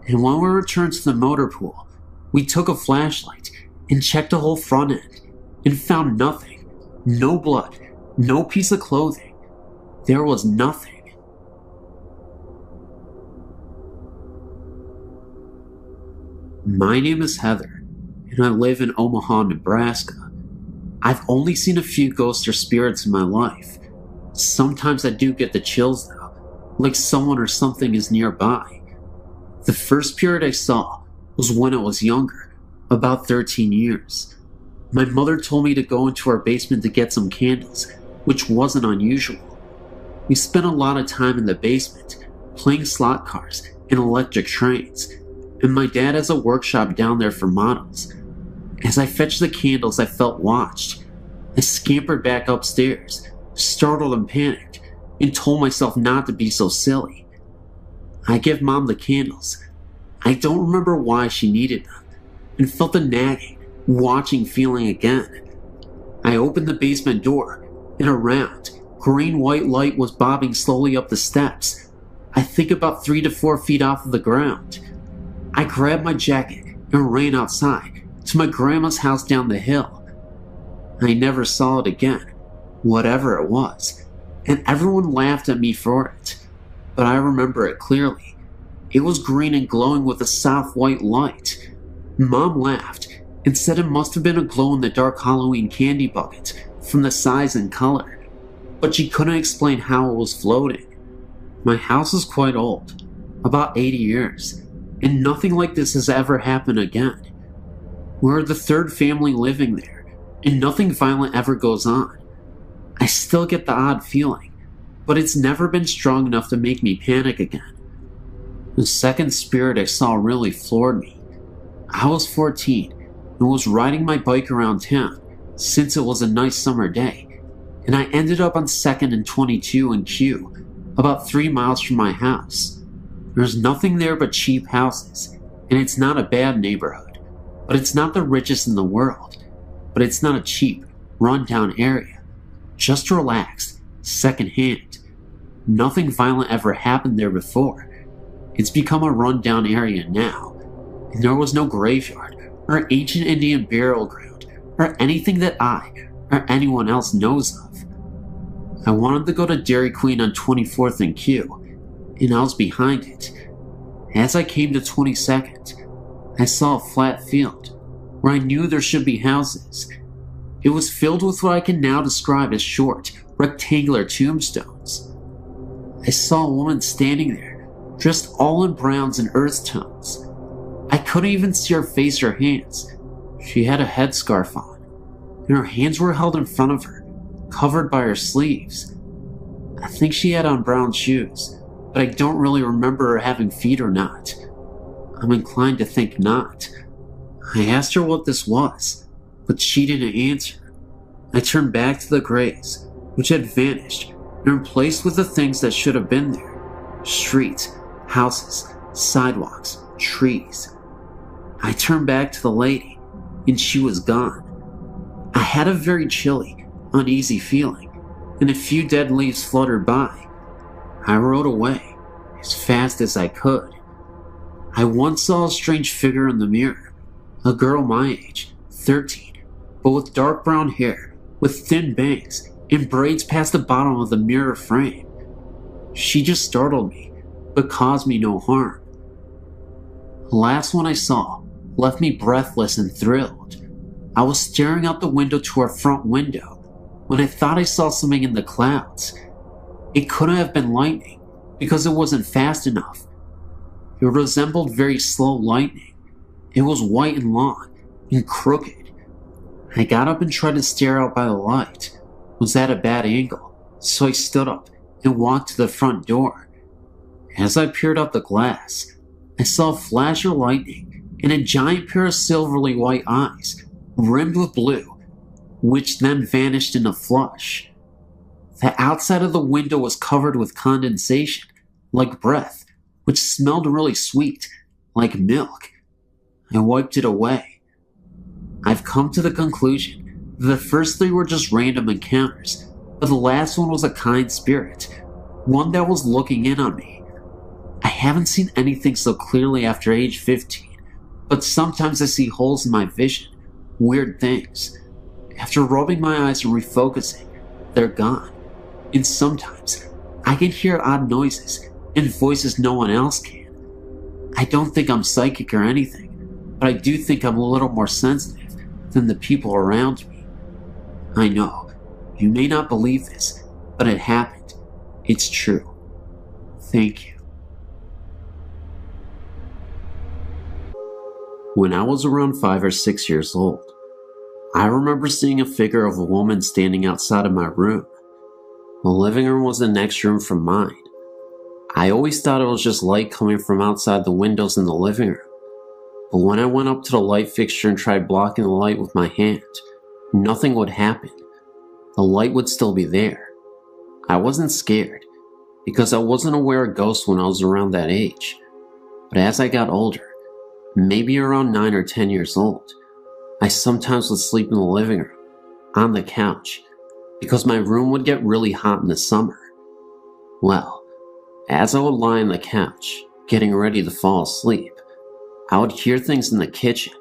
and when we returned to the motor pool, we took a flashlight and checked the whole front end and found nothing. No blood, no piece of clothing. There was nothing. My name is Heather, and I live in Omaha, Nebraska. I've only seen a few ghosts or spirits in my life. Sometimes I do get the chills though, like someone or something is nearby. The first spirit I saw was when I was younger, about 13 years. My mother told me to go into our basement to get some candles, which wasn't unusual. We spent a lot of time in the basement, playing slot cars and electric trains, and my dad has a workshop down there for models. As I fetched the candles, I felt watched. I scampered back upstairs, startled and panicked, and told myself not to be so silly. I give Mom the candles. I don't remember why she needed them, and felt the nagging, watching feeling again. I opened the basement door, and a round, green-white light was bobbing slowly up the steps, I think about 3 to 4 feet off of the ground. I grabbed my jacket and ran outside to my grandma's house down the hill. I never saw it again, whatever it was, and everyone laughed at me for it, but I remember it clearly. It was green and glowing with a soft white light. Mom laughed and said it must have been a glow-in-the-dark Halloween candy bucket from the size and color, but she couldn't explain how it was floating. My house is quite old, about 80 years, and nothing like this has ever happened again. We're the third family living there, and nothing violent ever goes on. I still get the odd feeling, but it's never been strong enough to make me panic again. The second spirit I saw really floored me. I was 14 and was riding my bike around town since it was a nice summer day, and I ended up on 2nd and 22 in Q, about 3 miles from my house. There's nothing there but cheap houses, and it's not a bad neighborhood, but it's not the richest in the world. But it's not a cheap, run-down area. Just relaxed, second-hand. Nothing violent ever happened there before. It's become a run-down area now, and there was no graveyard or ancient Indian burial ground or anything that I or anyone else knows of. I wanted to go to Dairy Queen on 24th and Q, and I was behind it. As I came to 22nd, I saw a flat field where I knew there should be houses. It was filled with what I can now describe as short, rectangular tombstones. I saw a woman standing there, dressed all in browns and earth tones. I couldn't even see her face or hands. She had a headscarf on, and her hands were held in front of her, covered by her sleeves. I think she had on brown shoes, but I don't really remember her having feet or not. I'm inclined to think not. I asked her what this was, but she didn't answer. I turned back to the grays, which had vanished and replaced with the things that should have been there. Streets, houses, sidewalks, trees. I turned back to the lady, and she was gone. I had a very chilly, uneasy feeling, and a few dead leaves fluttered by. I rode away, as fast as I could. I once saw a strange figure in the mirror, a girl my age, 13, but with dark brown hair, with thin bangs, and braids past the bottom of the mirror frame. She just startled me, but caused me no harm. The last one I saw left me breathless and thrilled. I was staring out the window to our front window when I thought I saw something in the clouds. It couldn't have been lightning because it wasn't fast enough. It resembled very slow lightning. It was white and long and crooked. I got up and tried to stare out by the light. It was at a bad angle, so I stood up and walked to the front door. As I peered out the glass, I saw a flash of lightning and a giant pair of silvery white eyes, rimmed with blue, which then vanished in a flush. The outside of the window was covered with condensation, like breath, which smelled really sweet, like milk. I wiped it away. I've come to the conclusion that the first three were just random encounters, but the last one was a kind spirit, one that was looking in on me. I haven't seen anything so clearly after age 15, but sometimes I see holes in my vision, weird things. After rubbing my eyes and refocusing, they're gone. And sometimes I can hear odd noises and voices no one else can. I don't think I'm psychic or anything, but I do think I'm a little more sensitive than the people around me. I know, you may not believe this, but it happened. It's true. Thank you. When I was around 5 or 6 years old, I remember seeing a figure of a woman standing outside of my room. The living room was the next room from mine. I always thought it was just light coming from outside the windows in the living room. But when I went up to the light fixture and tried blocking the light with my hand, nothing would happen. The light would still be there. I wasn't scared, because I wasn't aware of ghosts when I was around that age. But as I got older, maybe around 9 or 10 years old, I sometimes would sleep in the living room, on the couch, because my room would get really hot in the summer. Well, as I would lie on the couch, getting ready to fall asleep, I would hear things in the kitchen,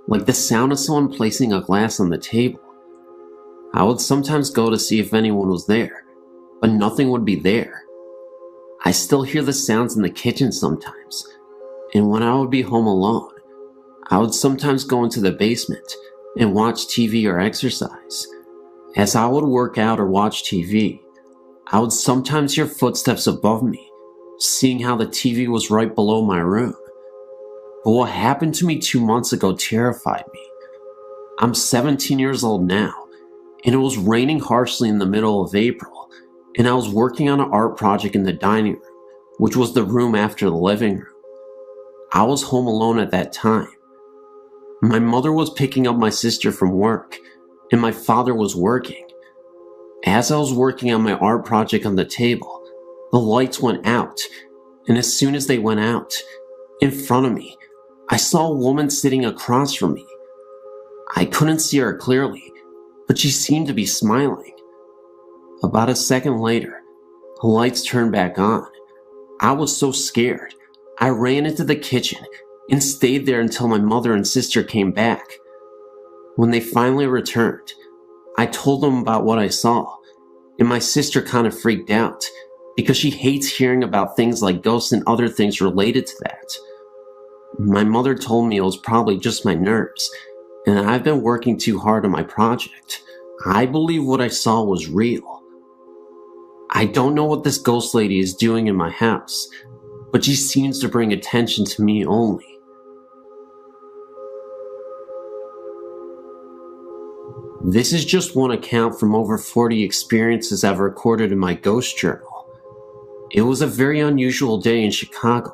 like the sound of someone placing a glass on the table. I would sometimes go to see if anyone was there, but nothing would be there. I still hear the sounds in the kitchen sometimes, and when I would be home alone, I would sometimes go into the basement and watch TV or exercise. As I would work out or watch TV, I would sometimes hear footsteps above me, seeing how the TV was right below my room. But what happened to me 2 months ago terrified me. I'm 17 years old now, and it was raining harshly in the middle of April, and I was working on an art project in the dining room, which was the room after the living room. I was home alone at that time. My mother was picking up my sister from work, and my father was working. As I was working on my art project on the table, the lights went out, and as soon as they went out, in front of me, I saw a woman sitting across from me. I couldn't see her clearly, but she seemed to be smiling. About a second later, the lights turned back on. I was so scared, I ran into the kitchen and stayed there until my mother and sister came back. When they finally returned, I told them about what I saw, and my sister kind of freaked out because she hates hearing about things like ghosts and other things related to that. My mother told me it was probably just my nerves, and I've been working too hard on my project. I believe what I saw was real. I don't know what this ghost lady is doing in my house, but she seems to bring attention to me only. This is just one account from over 40 experiences I've recorded in my ghost journal. It was a very unusual day in Chicago,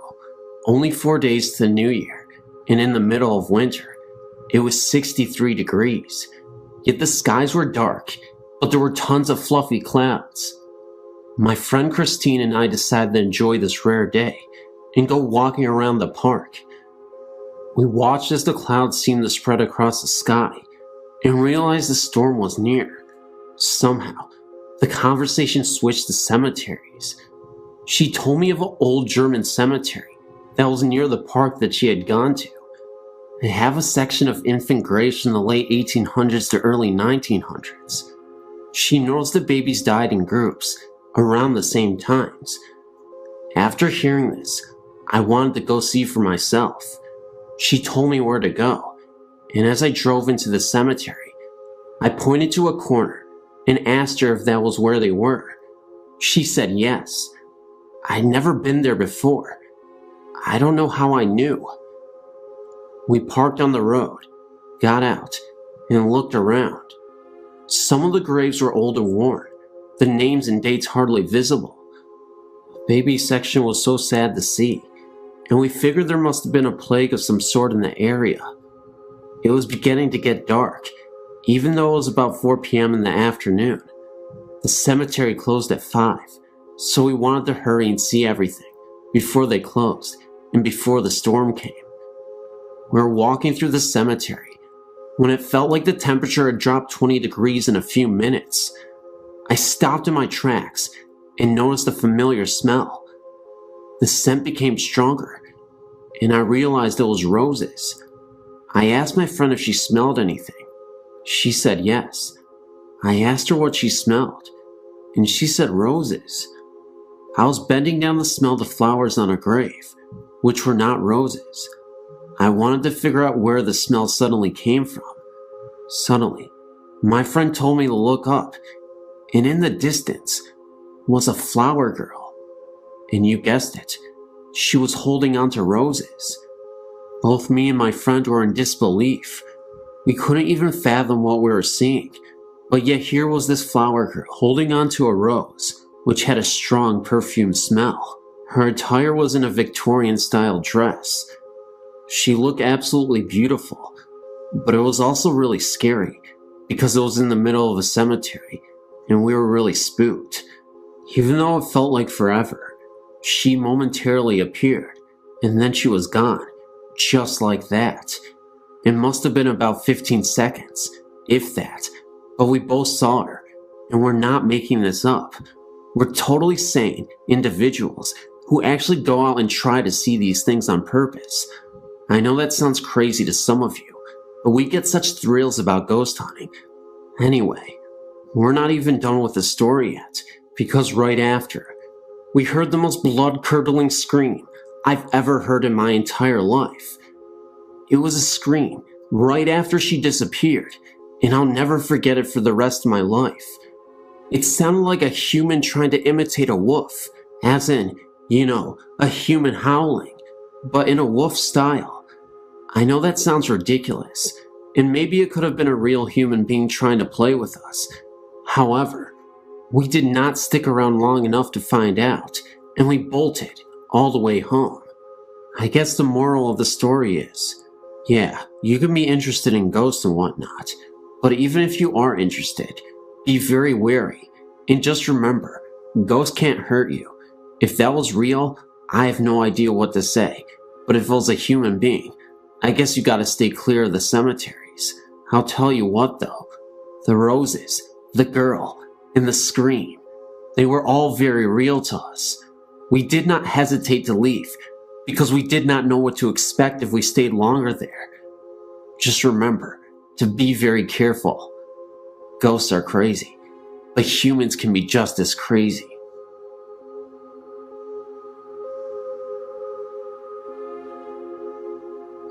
only 4 days to the new year, and in the middle of winter. It was 63 degrees, yet the skies were dark, but there were tons of fluffy clouds. My friend Christine and I decided to enjoy this rare day and go walking around the park. We watched as the clouds seemed to spread across the sky and realized the storm was near. Somehow, the conversation switched to cemeteries. She told me of an old German cemetery that was near the park that she had gone to. They have a section of infant graves from the late 1800s to early 1900s. She knows the babies died in groups around the same times. After hearing this, I wanted to go see for myself. She told me where to go, and as I drove into the cemetery, I pointed to a corner and asked her if that was where they were. She said yes. I'd never been there before. I don't know how I knew. We parked on the road, got out, and looked around. Some of the graves were old and worn, the names and dates hardly visible. The baby section was so sad to see, and we figured there must have been a plague of some sort in the area. It was beginning to get dark, even though it was about 4 p.m. in the afternoon. The cemetery closed at 5, so we wanted to hurry and see everything before they closed and before the storm came. We were walking through the cemetery when it felt like the temperature had dropped 20 degrees in a few minutes. I stopped in my tracks and noticed a familiar smell. The scent became stronger, and I realized it was roses. I asked my friend if she smelled anything. She said yes. I asked her what she smelled, and she said roses. I was bending down to smell the flowers on a grave, which were not roses. I wanted to figure out where the smell suddenly came from. Suddenly, my friend told me to look up, and in the distance was a flower girl. And you guessed it, she was holding onto roses. Both me and my friend were in disbelief. We couldn't even fathom what we were seeing, but yet here was this flower girl holding onto a rose, which had a strong perfume smell. Her attire was in a Victorian-style dress. She looked absolutely beautiful, but it was also really scary because it was in the middle of a cemetery and we were really spooked. Even though it felt like forever, she momentarily appeared and then she was gone, just like that. It must have been about 15 seconds, if that, but we both saw her, and we're not making this up. We're totally sane individuals who actually go out and try to see these things on purpose. I know that sounds crazy to some of you, but we get such thrills about ghost hunting. Anyway, we're not even done with the story yet, because right after, we heard the most blood-curdling scream I've ever heard in my entire life. It was a scream right after she disappeared, and I'll never forget it for the rest of my life. It sounded like a human trying to imitate a wolf, as in, a human howling, but in a wolf style. I know that sounds ridiculous, and maybe it could have been a real human being trying to play with us. However, we did not stick around long enough to find out, and we bolted all the way home. I guess the moral of the story is, yeah, you can be interested in ghosts and whatnot, but even if you are interested, be very wary, and just remember, ghosts can't hurt you. If that was real, I have no idea what to say, but if it was a human being, I guess you gotta stay clear of the cemeteries. I'll tell you what though, the roses, the girl, and the scream, they were all very real to us. We did not hesitate to leave, because we did not know what to expect if we stayed longer there. Just remember to be very careful. Ghosts are crazy, but humans can be just as crazy.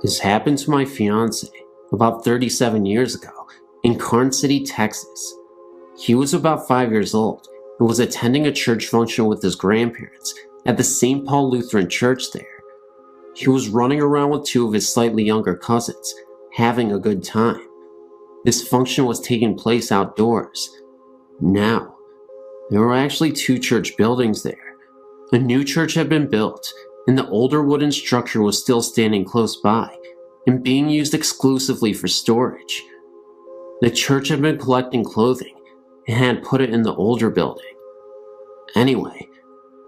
This happened to my fiance about 37 years ago in Karn City, Texas. He was about 5 years old and was attending a church function with his grandparents at the St. Paul Lutheran Church there. He was running around with two of his slightly younger cousins, having a good time. This function was taking place outdoors. Now, there were actually two church buildings there. A new church had been built, and the older wooden structure was still standing close by and being used exclusively for storage. The church had been collecting clothing and had put it in the older building. Anyway,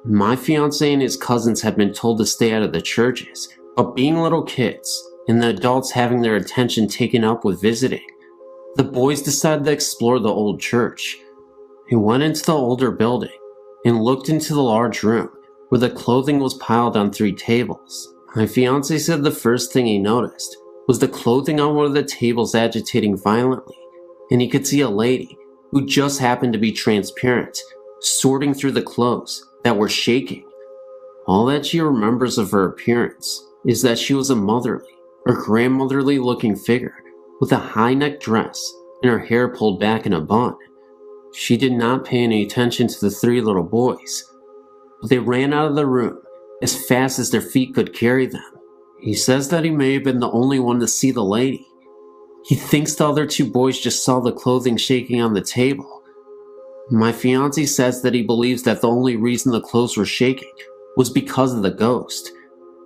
my fiancé and his cousins had been told to stay out of the churches, but being little kids and the adults having their attention taken up with visiting, the boys decided to explore the old church. They went into the older building and looked into the large room where the clothing was piled on 3 tables. My fiancé said the first thing he noticed was the clothing on one of the tables agitating violently, and he could see a lady, who just happened to be transparent, sorting through the clothes that were shaking. All that she remembers of her appearance is that she was a motherly or grandmotherly looking figure with a high-necked dress and her hair pulled back in a bun. She did not pay any attention to the 3 little boys, but they ran out of the room as fast as their feet could carry them. He says that he may have been the only one to see the lady. He thinks the other 2 boys just saw the clothing shaking on the table. My fiancé says that he believes that the only reason the clothes were shaking was because of the ghost.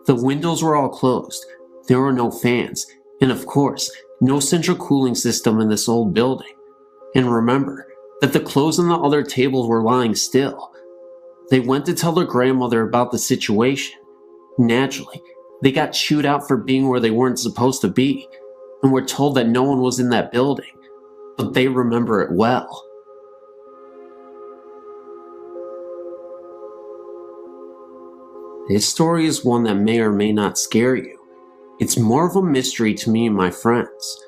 The windows were all closed, there were no fans, and of course, no central cooling system in this old building. And remember that the clothes on the other tables were lying still. They went to tell their grandmother about the situation. Naturally, they got chewed out for being where they weren't supposed to be, and were told that no one was in that building, but they remember it well. This story is one that may or may not scare you. It's more of a mystery to me and my friends.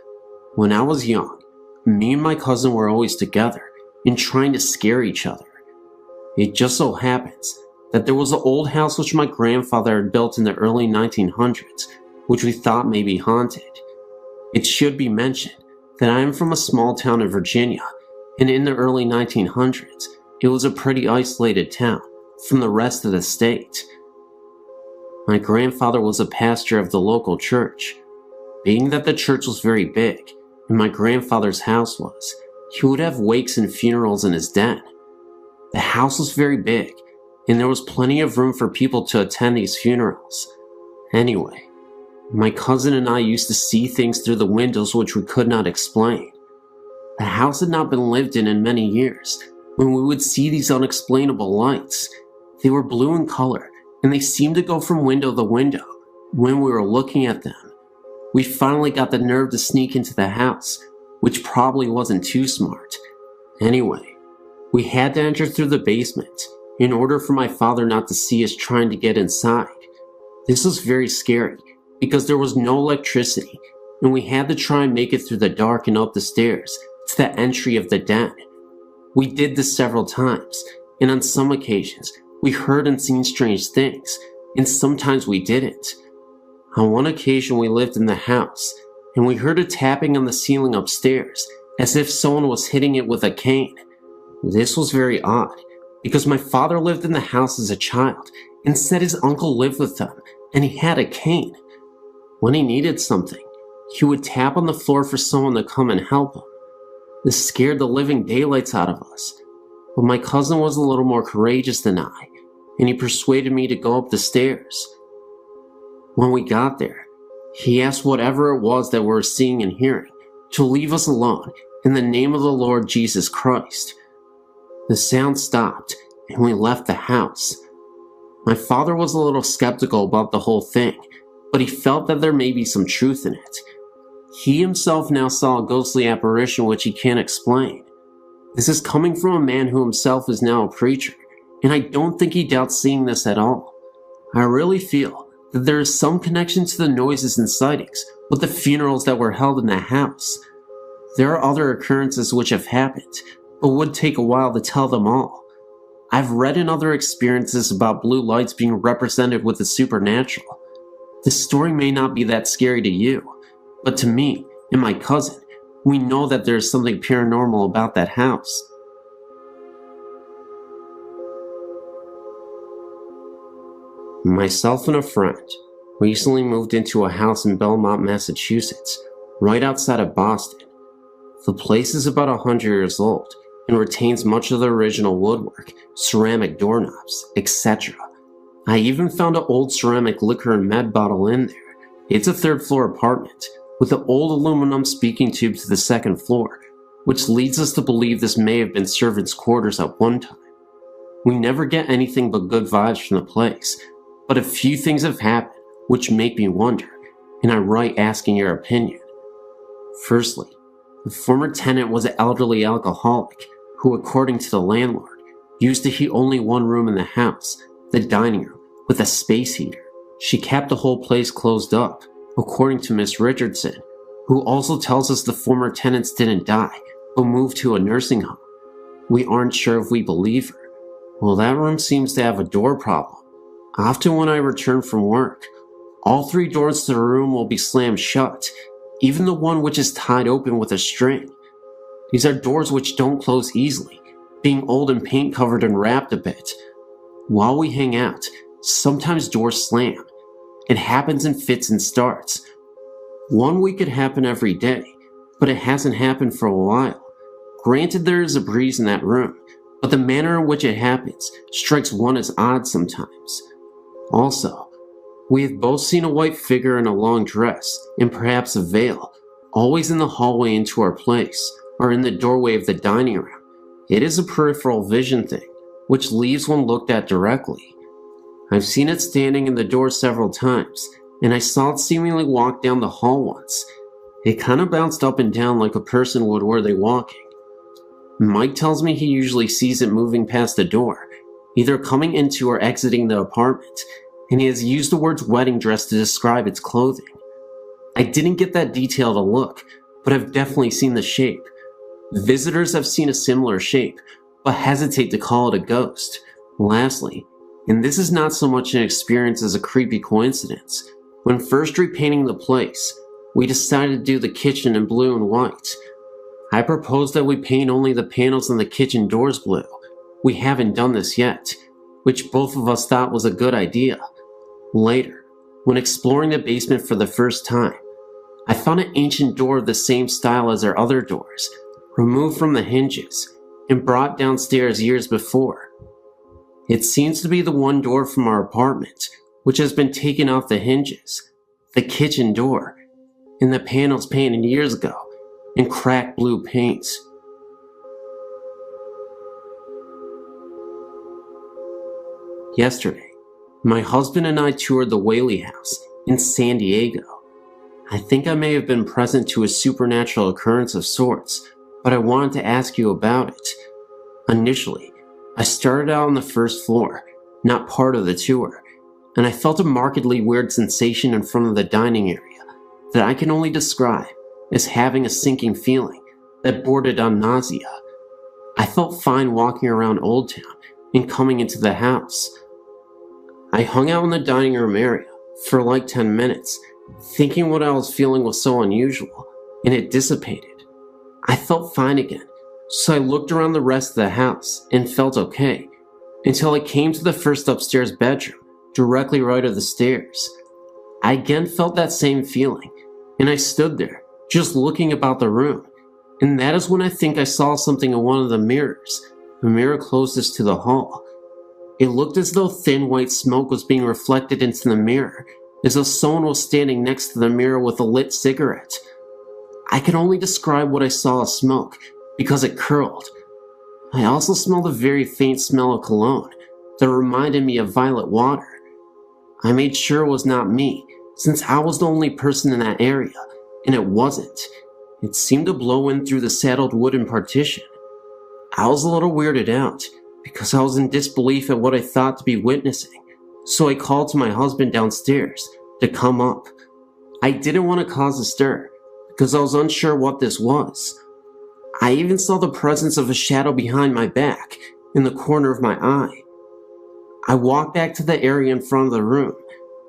When I was young, me and my cousin were always together and trying to scare each other. It just so happens that there was an old house which my grandfather had built in the early 1900s, which we thought may be haunted. It should be mentioned that I am from a small town in Virginia, and in the early 1900s, it was a pretty isolated town from the rest of the state. My grandfather was a pastor of the local church. Being that the church was very big, and my grandfather's house was, he would have wakes and funerals in his den. The house was very big, and there was plenty of room for people to attend these funerals. Anyway, my cousin and I used to see things through the windows which we could not explain. The house had not been lived in many years when we would see these unexplainable lights. They were blue in color, and they seemed to go from window to window when we were looking at them. We finally got the nerve to sneak into the house, which probably wasn't too smart. Anyway, we had to enter through the basement in order for my father not to see us trying to get inside. This was very scary because there was no electricity, and we had to try and make it through the dark and up the stairs to the entry of the den. We did this several times, and on some occasions, we heard and seen strange things, and sometimes we didn't. On one occasion, we lived in the house, and we heard a tapping on the ceiling upstairs, as if someone was hitting it with a cane. This was very odd, because my father lived in the house as a child, and said his uncle lived with them, and he had a cane. When he needed something, he would tap on the floor for someone to come and help him. This scared the living daylights out of us, but my cousin was a little more courageous than I, and he persuaded me to go up the stairs. When we got there, he asked whatever it was that we were seeing and hearing to leave us alone in the name of the Lord Jesus Christ. The sound stopped, and we left the house. My father was a little skeptical about the whole thing, but he felt that there may be some truth in it. He himself now saw a ghostly apparition which he can't explain. This is coming from a man who himself is now a preacher, and I don't think he doubts seeing this at all. I really feel that there is some connection to the noises and sightings with the funerals that were held in the house. There are other occurrences which have happened, but would take a while to tell them all. I've read in other experiences about blue lights being represented with the supernatural. This story may not be that scary to you, but to me and my cousin, we know that there is something paranormal about that house. Myself and a friend recently moved into a house in Belmont, Massachusetts, right outside of Boston. The place is about 100 years old and retains much of the original woodwork, ceramic doorknobs, etc. I even found an old ceramic liquor and med bottle in there. It's a third-floor apartment with an old aluminum speaking tube to the second floor, which leads us to believe this may have been servants' quarters at one time. We never get anything but good vibes from the place, but a few things have happened which make me wonder, and I write asking your opinion. Firstly, the former tenant was an elderly alcoholic who, according to the landlord, used to heat only one room in the house, the dining room, with a space heater. She kept the whole place closed up, according to Miss Richardson, who also tells us the former tenants didn't die, but moved to a nursing home. We aren't sure if we believe her. Well, that room seems to have a door problem. Often when I return from work, all 3 doors to the room will be slammed shut, even the one which is tied open with a string. These are doors which don't close easily, being old and paint covered and wrapped a bit. While we hang out, sometimes doors slam. It happens in fits and starts. One week it happened every day, but it hasn't happened for a while. Granted, there is a breeze in that room, but the manner in which it happens strikes one as odd sometimes. Also, we have both seen a white figure in a long dress, and perhaps a veil, always in the hallway into our place, or in the doorway of the dining room. It is a peripheral vision thing, which leaves one looked at directly. I've seen it standing in the door several times, and I saw it seemingly walk down the hall once. It kind of bounced up and down like a person would were they walking. Mike tells me he usually sees it moving past the door, either coming into or exiting the apartment, and he has used the words wedding dress to describe its clothing. I didn't get that detailed a look, but I've definitely seen the shape. Visitors have seen a similar shape, but hesitate to call it a ghost. Lastly, and this is not so much an experience as a creepy coincidence, when first repainting the place, we decided to do the kitchen in blue and white. I proposed that we paint only the panels on the kitchen doors blue. We haven't done this yet, which both of us thought was a good idea. Later, when exploring the basement for the first time, I found an ancient door of the same style as our other doors, removed from the hinges, and brought downstairs years before. It seems to be the one door from our apartment, which has been taken off the hinges, the kitchen door, and the panels painted years ago in cracked blue paint. Yesterday, my husband and I toured the Whaley House in San Diego. I think I may have been present to a supernatural occurrence of sorts, but I wanted to ask you about it. Initially, I started out on the first floor, not part of the tour, and I felt a markedly weird sensation in front of the dining area that I can only describe as having a sinking feeling that bordered on nausea. I felt fine walking around Old Town and coming into the house. I hung out in the dining room area for like 10 minutes, thinking what I was feeling was so unusual, and it dissipated. I felt fine again, so I looked around the rest of the house and felt okay, until I came to the first upstairs bedroom, directly right of the stairs. I again felt that same feeling, and I stood there, just looking about the room, and that is when I think I saw something in one of the mirrors, the mirror closest to the hall. It looked as though thin white smoke was being reflected into the mirror, as though someone was standing next to the mirror with a lit cigarette. I can only describe what I saw as smoke, because it curled. I also smelled a very faint smell of cologne that reminded me of violet water. I made sure it was not me, since I was the only person in that area, and it wasn't. It seemed to blow in through the saddled wooden partition. I was a little weirded out, because I was in disbelief at what I thought to be witnessing, so I called to my husband downstairs to come up. I didn't want to cause a stir, because I was unsure what this was. I even saw the presence of a shadow behind my back, in the corner of my eye. I walked back to the area in front of the room,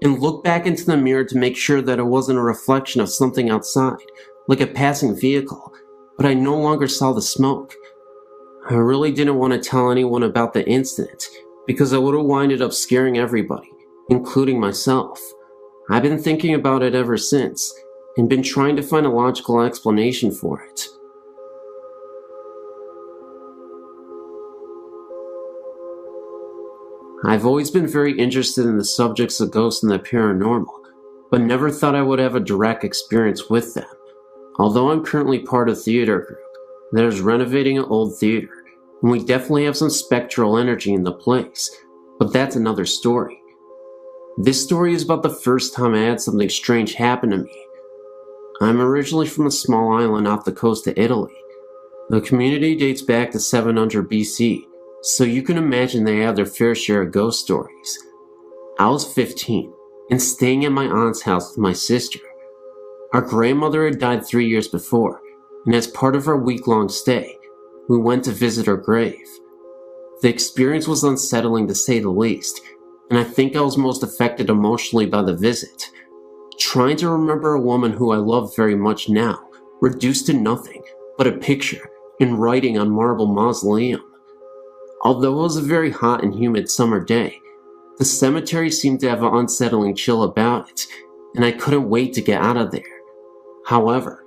and looked back into the mirror to make sure that it wasn't a reflection of something outside, like a passing vehicle, but I no longer saw the smoke. I really didn't want to tell anyone about the incident, because I would have winded up scaring everybody, including myself. I've been thinking about it ever since, and been trying to find a logical explanation for it. I've always been very interested in the subjects of ghosts and the paranormal, but never thought I would have a direct experience with them. Although I'm currently part of a theater group that is renovating an old theater, and we definitely have some spectral energy in the place, but that's another story. This story is about the first time I had something strange happen to me. I'm originally from a small island off the coast of Italy. The community dates back to 700 BC, so you can imagine they have their fair share of ghost stories. I was 15 and staying at my aunt's house with my sister. Our grandmother had died 3 years before, and as part of our week-long stay, we went to visit her grave. The experience was unsettling to say the least, and I think I was most affected emotionally by the visit. Trying to remember a woman who I love very much now, reduced to nothing but a picture in writing on marble mausoleum. Although it was a very hot and humid summer day, the cemetery seemed to have an unsettling chill about it, and I couldn't wait to get out of there. However,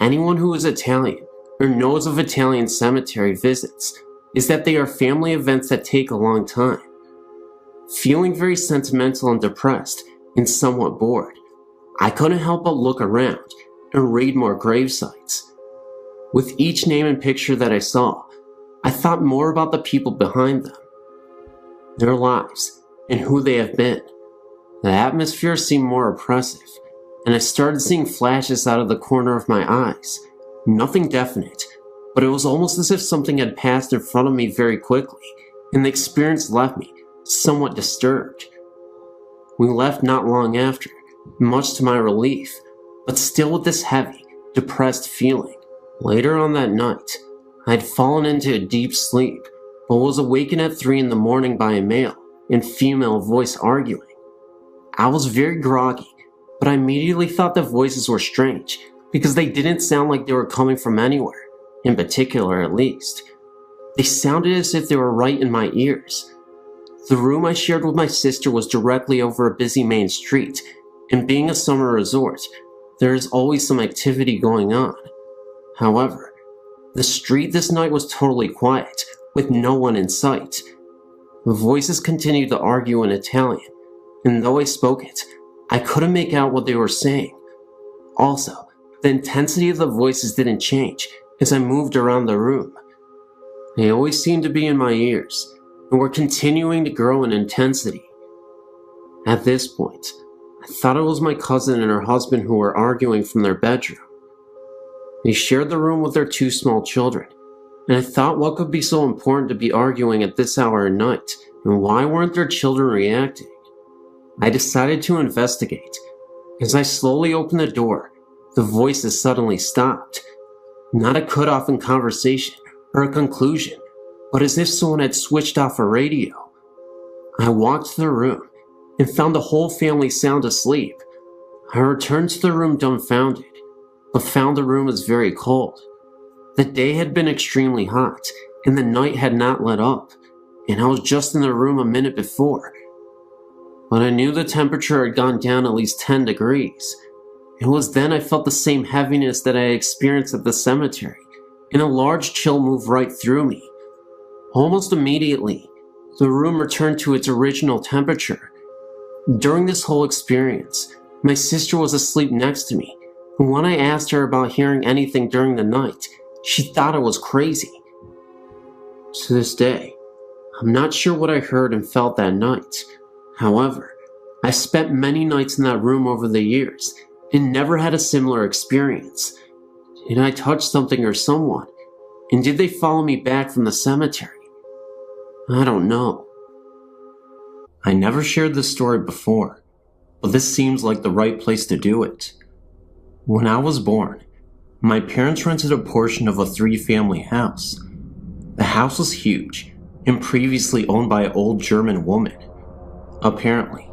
anyone who is Italian or knows of Italian cemetery visits is that they are family events that take a long time. Feeling very sentimental and depressed and somewhat bored, I couldn't help but look around and read more grave sites. With each name and picture that I saw, I thought more about the people behind them, their lives, and who they have been. The atmosphere seemed more oppressive, and I started seeing flashes out of the corner of my eyes. Nothing definite, but it was almost as if something had passed in front of me very quickly, and the experience left me somewhat disturbed. We left not long after, much to my relief, but still with this heavy, depressed feeling. Later on that night, I had fallen into a deep sleep, but was awakened at 3 in the morning by a male and female voice arguing. I was very groggy, but I immediately thought the voices were strange because they didn't sound like they were coming from anywhere, in particular at least. They sounded as if they were right in my ears. The room I shared with my sister was directly over a busy main street, and being a summer resort, there is always some activity going on. However, the street this night was totally quiet, with no one in sight. The voices continued to argue in Italian, and though I spoke it, I couldn't make out what they were saying. Also, the intensity of the voices didn't change as I moved around the room. They always seemed to be in my ears, and were continuing to grow in intensity. At this point, I thought it was my cousin and her husband who were arguing from their bedroom. They shared the room with their 2 small children, and I thought what could be so important to be arguing at this hour of night, and why weren't their children reacting? I decided to investigate. As I slowly opened the door, the voices suddenly stopped. Not a cutoff in conversation or a conclusion, but as if someone had switched off a radio. I walked to the room and found the whole family sound asleep. I returned to the room dumbfounded, but found the room was very cold. The day had been extremely hot, and the night had not let up, and I was just in the room a minute before. But I knew the temperature had gone down at least 10 degrees. It was then I felt the same heaviness that I had experienced at the cemetery, and a large chill moved right through me. Almost immediately, the room returned to its original temperature. During this whole experience, my sister was asleep next to me, and when I asked her about hearing anything during the night, she thought I was crazy. To this day, I'm not sure what I heard and felt that night. However, I spent many nights in that room over the years and never had a similar experience. Did I touch something or someone? And did they follow me back from the cemetery? I don't know. I never shared this story before, but this seems like the right place to do it. When I was born, my parents rented a portion of a 3-family house. The house was huge and previously owned by an old German woman. Apparently,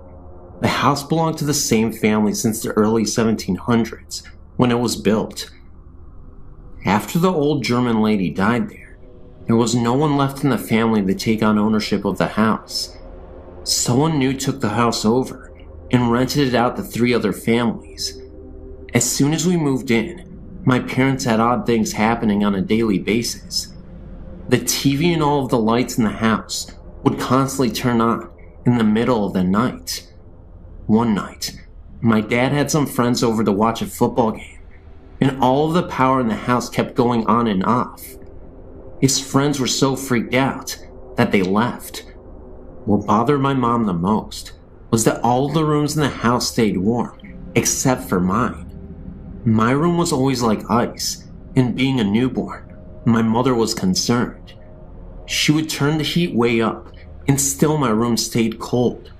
the house belonged to the same family since the early 1700s when it was built. After the old German lady died there was no one left in the family to take on ownership of the house. Someone new took the house over and rented it out to 3 other families. As soon as we moved in, my parents had odd things happening on a daily basis. The TV and all of the lights in the house would constantly turn on, in the middle of the night. One night, my dad had some friends over to watch a football game, and all of the power in the house kept going on and off. His friends were so freaked out that they left. What bothered my mom the most was that all the rooms in the house stayed warm, except for mine. My room was always like ice, and being a newborn, my mother was concerned. She would turn the heat way up, and still my room stayed cold.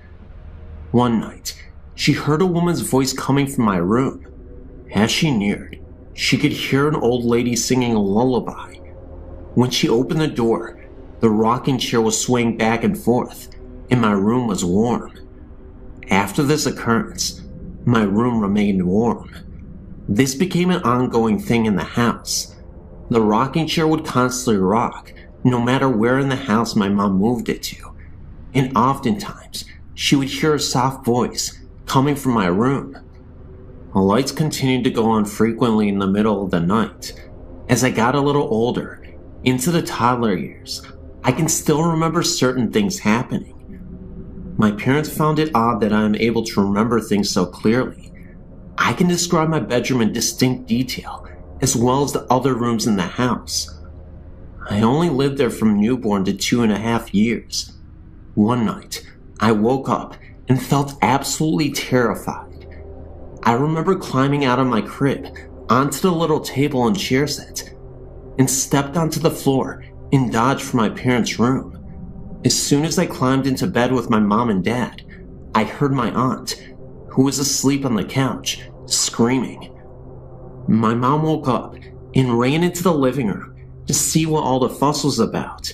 One night, she heard a woman's voice coming from my room. As she neared, she could hear an old lady singing a lullaby. When she opened the door, the rocking chair was swaying back and forth, and my room was warm. After this occurrence, my room remained warm. This became an ongoing thing in the house. The rocking chair would constantly rock, no matter where in the house my mom moved it to, and oftentimes she would hear a soft voice coming from my room. The lights continued to go on frequently in the middle of the night. As I got a little older, into the toddler years, I can still remember certain things happening. My parents found it odd that I am able to remember things so clearly. I can describe my bedroom in distinct detail, as well as the other rooms in the house. I only lived there from newborn to 2.5 years. One night, I woke up and felt absolutely terrified. I remember climbing out of my crib onto the little table and chair set, and stepped onto the floor and dodged for my parents' room. As soon as I climbed into bed with my mom and dad, I heard my aunt, who was asleep on the couch, screaming. My mom woke up and ran into the living room to see what all the fuss was about.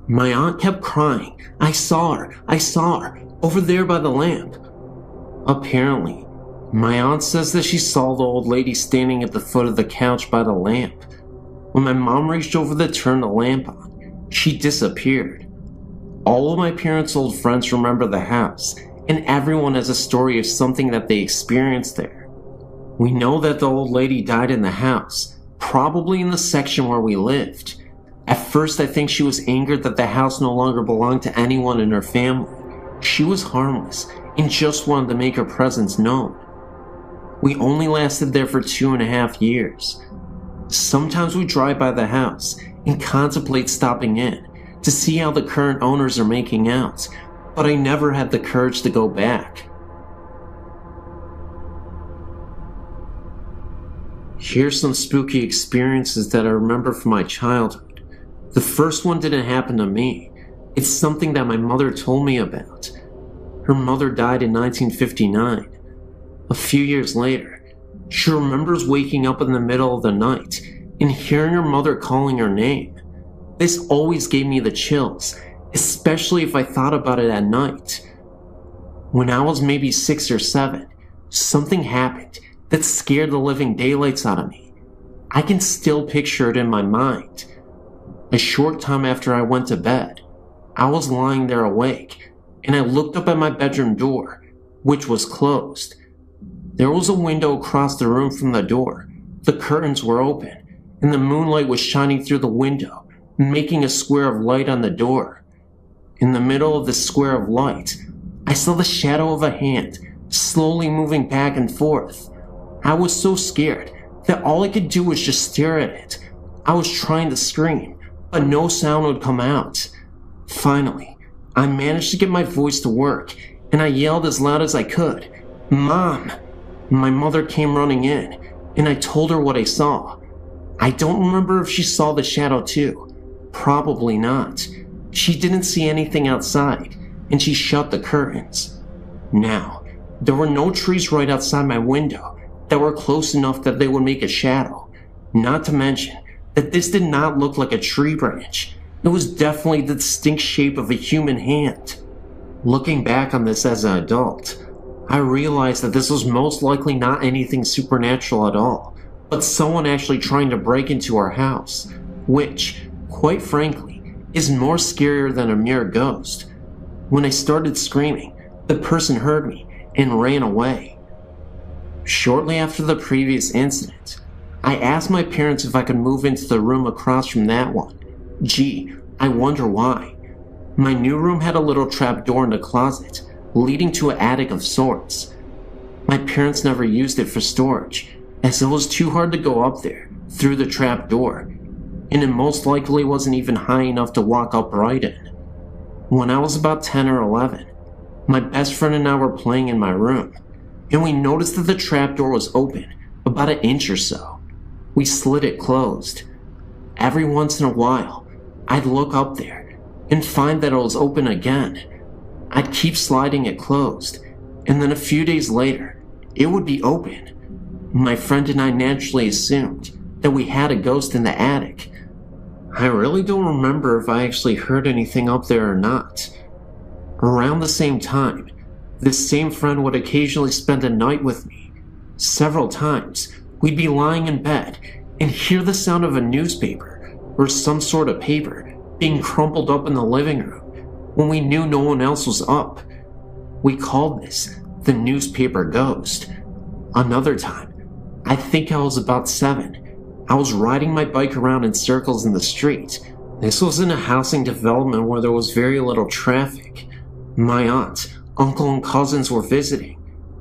My aunt kept crying, I saw her, over there by the lamp." Apparently, my aunt says that she saw the old lady standing at the foot of the couch by the lamp. When my mom reached over to turn the lamp on, she disappeared. All of my parents' old friends remember the house, and everyone has a story of something that they experienced there. We know that the old lady died in the house, probably in the section where we lived. At first, I think she was angered that the house no longer belonged to anyone in her family. She was harmless and just wanted to make her presence known. We only lasted there for 2.5 years. Sometimes we drive by the house and contemplate stopping in to see how the current owners are making out, but I never had the courage to go back. Here's some spooky experiences that I remember from my childhood. The first one didn't happen to me. It's something that my mother told me about. Her mother died in 1959. A few years later, she remembers waking up in the middle of the night and hearing her mother calling her name. This always gave me the chills, especially if I thought about it at night. When I was maybe 6 or 7, something happened that scared the living daylights out of me. I can still picture it in my mind. A short time after I went to bed, I was lying there awake, and I looked up at my bedroom door, which was closed. There was a window across the room from the door. The curtains were open, and the moonlight was shining through the window, making a square of light on the door. In the middle of the square of light, I saw the shadow of a hand slowly moving back and forth. I was so scared that all I could do was just stare at it. I was trying to scream, but no sound would come out. Finally, I managed to get my voice to work, and I yelled as loud as I could, "Mom!" My mother came running in, and I told her what I saw. I don't remember if she saw the shadow too. Probably not. She didn't see anything outside, and she shut the curtains. Now, there were no trees right outside my window that were close enough that they would make a shadow. Not to mention that this did not look like a tree branch. It was definitely the distinct shape of a human hand. Looking back on this as an adult, I realized that this was most likely not anything supernatural at all, but someone actually trying to break into our house, which, quite frankly, is more scarier than a mere ghost. When I started screaming, the person heard me and ran away. Shortly after the previous incident, I asked my parents if I could move into the room across from that one. Gee, I wonder why. My new room had a little trap door in the closet, leading to an attic of sorts. My parents never used it for storage, as it was too hard to go up there through the trap door, and it most likely wasn't even high enough to walk up right in. When I was about 10 or 11, my best friend and I were playing in my room, and we noticed that the trap door was open about an inch or so. We slid it closed. Every once in a while, I'd look up there and find that it was open again. I'd keep sliding it closed, and then a few days later, it would be open. My friend and I naturally assumed that we had a ghost in the attic. I really don't remember if I actually heard anything up there or not. Around the same time, this same friend would occasionally spend a night with me. Several times, we'd be lying in bed and hear the sound of a newspaper or some sort of paper being crumpled up in the living room when we knew no one else was up. We called this the newspaper ghost. Another time, I think I was about 7, I was riding my bike around in circles in the street. This was in a housing development where there was very little traffic. My aunt, uncle, and cousins were visiting,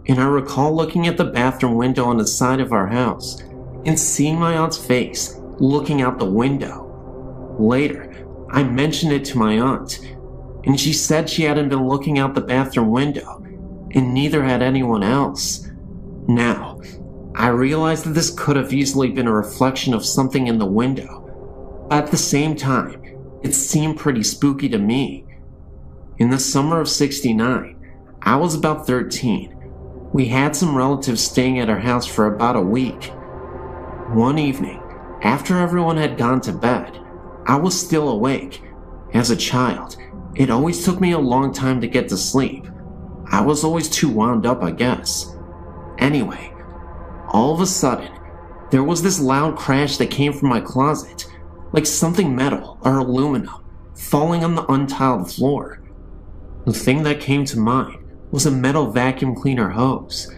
and I recall looking at the bathroom window on the side of our house and seeing my aunt's face looking out the window. Later, I mentioned it to my aunt, and she said she hadn't been looking out the bathroom window, and neither had anyone else. Now, I realized that this could have easily been a reflection of something in the window, but at the same time, it seemed pretty spooky to me. In the summer of '69, I was about 13. We had some relatives staying at our house for about a week. One evening, after everyone had gone to bed, I was still awake. As a child, it always took me a long time to get to sleep. I was always too wound up, I guess. Anyway, all of a sudden, there was this loud crash that came from my closet, like something metal or aluminum falling on the untiled floor. The thing that came to mind was a metal vacuum cleaner hose.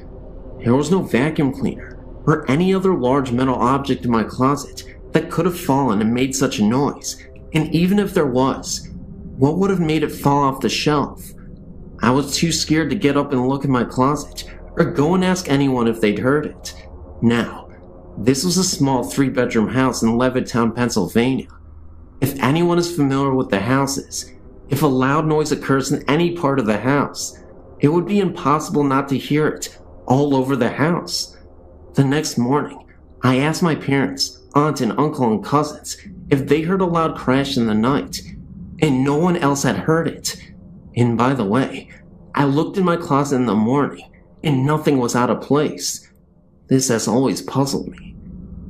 There was no vacuum cleaner or any other large metal object in my closet that could have fallen and made such a noise, and even if there was, what would have made it fall off the shelf? I was too scared to get up and look in my closet or go and ask anyone if they'd heard it. Now, this was a small 3-bedroom house in Levittown, Pennsylvania. If anyone is familiar with the houses, if a loud noise occurs in any part of the house, it would be impossible not to hear it all over the house. The next morning, I asked my parents, aunt and uncle and cousins if they heard a loud crash in the night, and no one else had heard it. And by the way, I looked in my closet in the morning, and nothing was out of place. This has always puzzled me.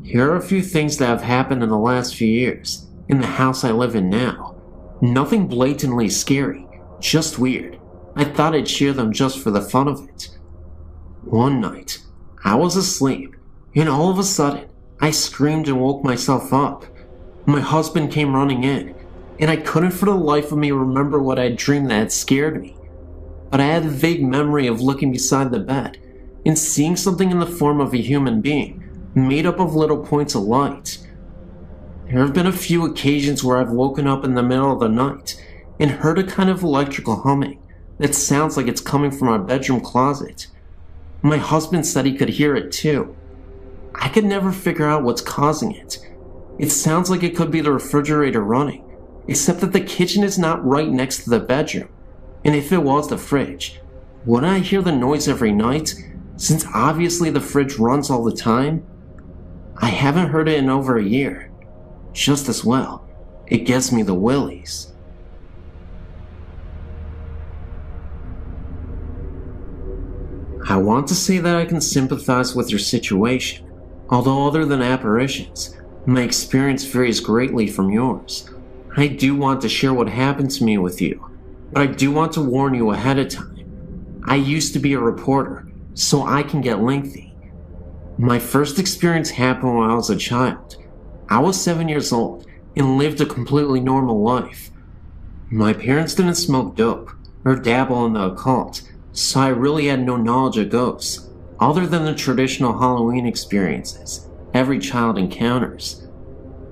Here are a few things that have happened in the last few years, in the house I live in now. Nothing blatantly scary, just weird. I thought I'd share them just for the fun of it. One night, I was asleep, and all of a sudden, I screamed and woke myself up. My husband came running in, and I couldn't for the life of me remember what I had dreamed that had scared me. But I had a vague memory of looking beside the bed and seeing something in the form of a human being, made up of little points of light. There have been a few occasions where I've woken up in the middle of the night and heard a kind of electrical humming that sounds like it's coming from our bedroom closet. My husband said he could hear it too. I could never figure out what's causing it. It sounds like it could be the refrigerator running, except that the kitchen is not right next to the bedroom. And if it was the fridge, wouldn't I hear the noise every night, since obviously the fridge runs all the time? I haven't heard it in over a year. Just as well, it gives me the willies. I want to say that I can sympathize with your situation, although other than apparitions, my experience varies greatly from yours. I do want to share what happened to me with you, but I do want to warn you ahead of time. I used to be a reporter, so I can get lengthy. My first experience happened when I was a child. I was 7 years old and lived a completely normal life. My parents didn't smoke dope or dabble in the occult, so I really had no knowledge of ghosts, other than the traditional Halloween experiences every child encounters.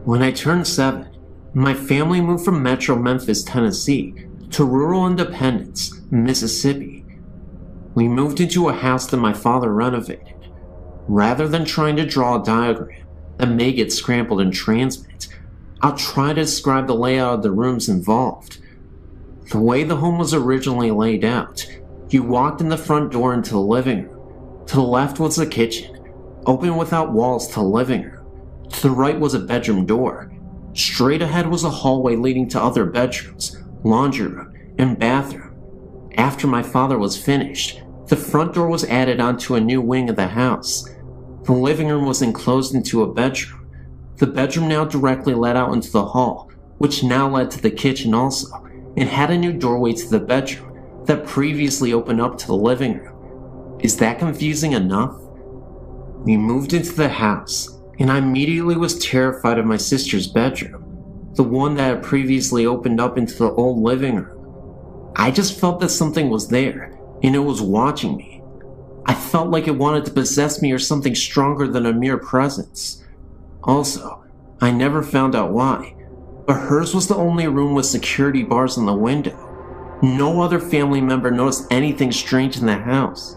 When I turned 7, my family moved from Metro Memphis, Tennessee, to rural Independence, Mississippi. We moved into a house that my father renovated. Rather than trying to draw a diagram that may get scrambled in transmit, I'll try to describe the layout of the rooms involved. The way the home was originally laid out, you walked in the front door into the living room. To the left was the kitchen, open without walls to the living room. To the right was a bedroom door. Straight ahead was a hallway leading to other bedrooms, laundry room, and bathroom. After my father was finished, the front door was added onto a new wing of the house. The living room was enclosed into a bedroom. The bedroom now directly led out into the hall, which now led to the kitchen also, and had a new doorway to the bedroom that previously opened up to the living room. Is that confusing enough? We moved into the house, and I immediately was terrified of my sister's bedroom, the one that had previously opened up into the old living room. I just felt that something was there, and it was watching me. I felt like it wanted to possess me or something stronger than a mere presence. Also, I never found out why, but hers was the only room with security bars on the window. No other family member noticed anything strange in the house.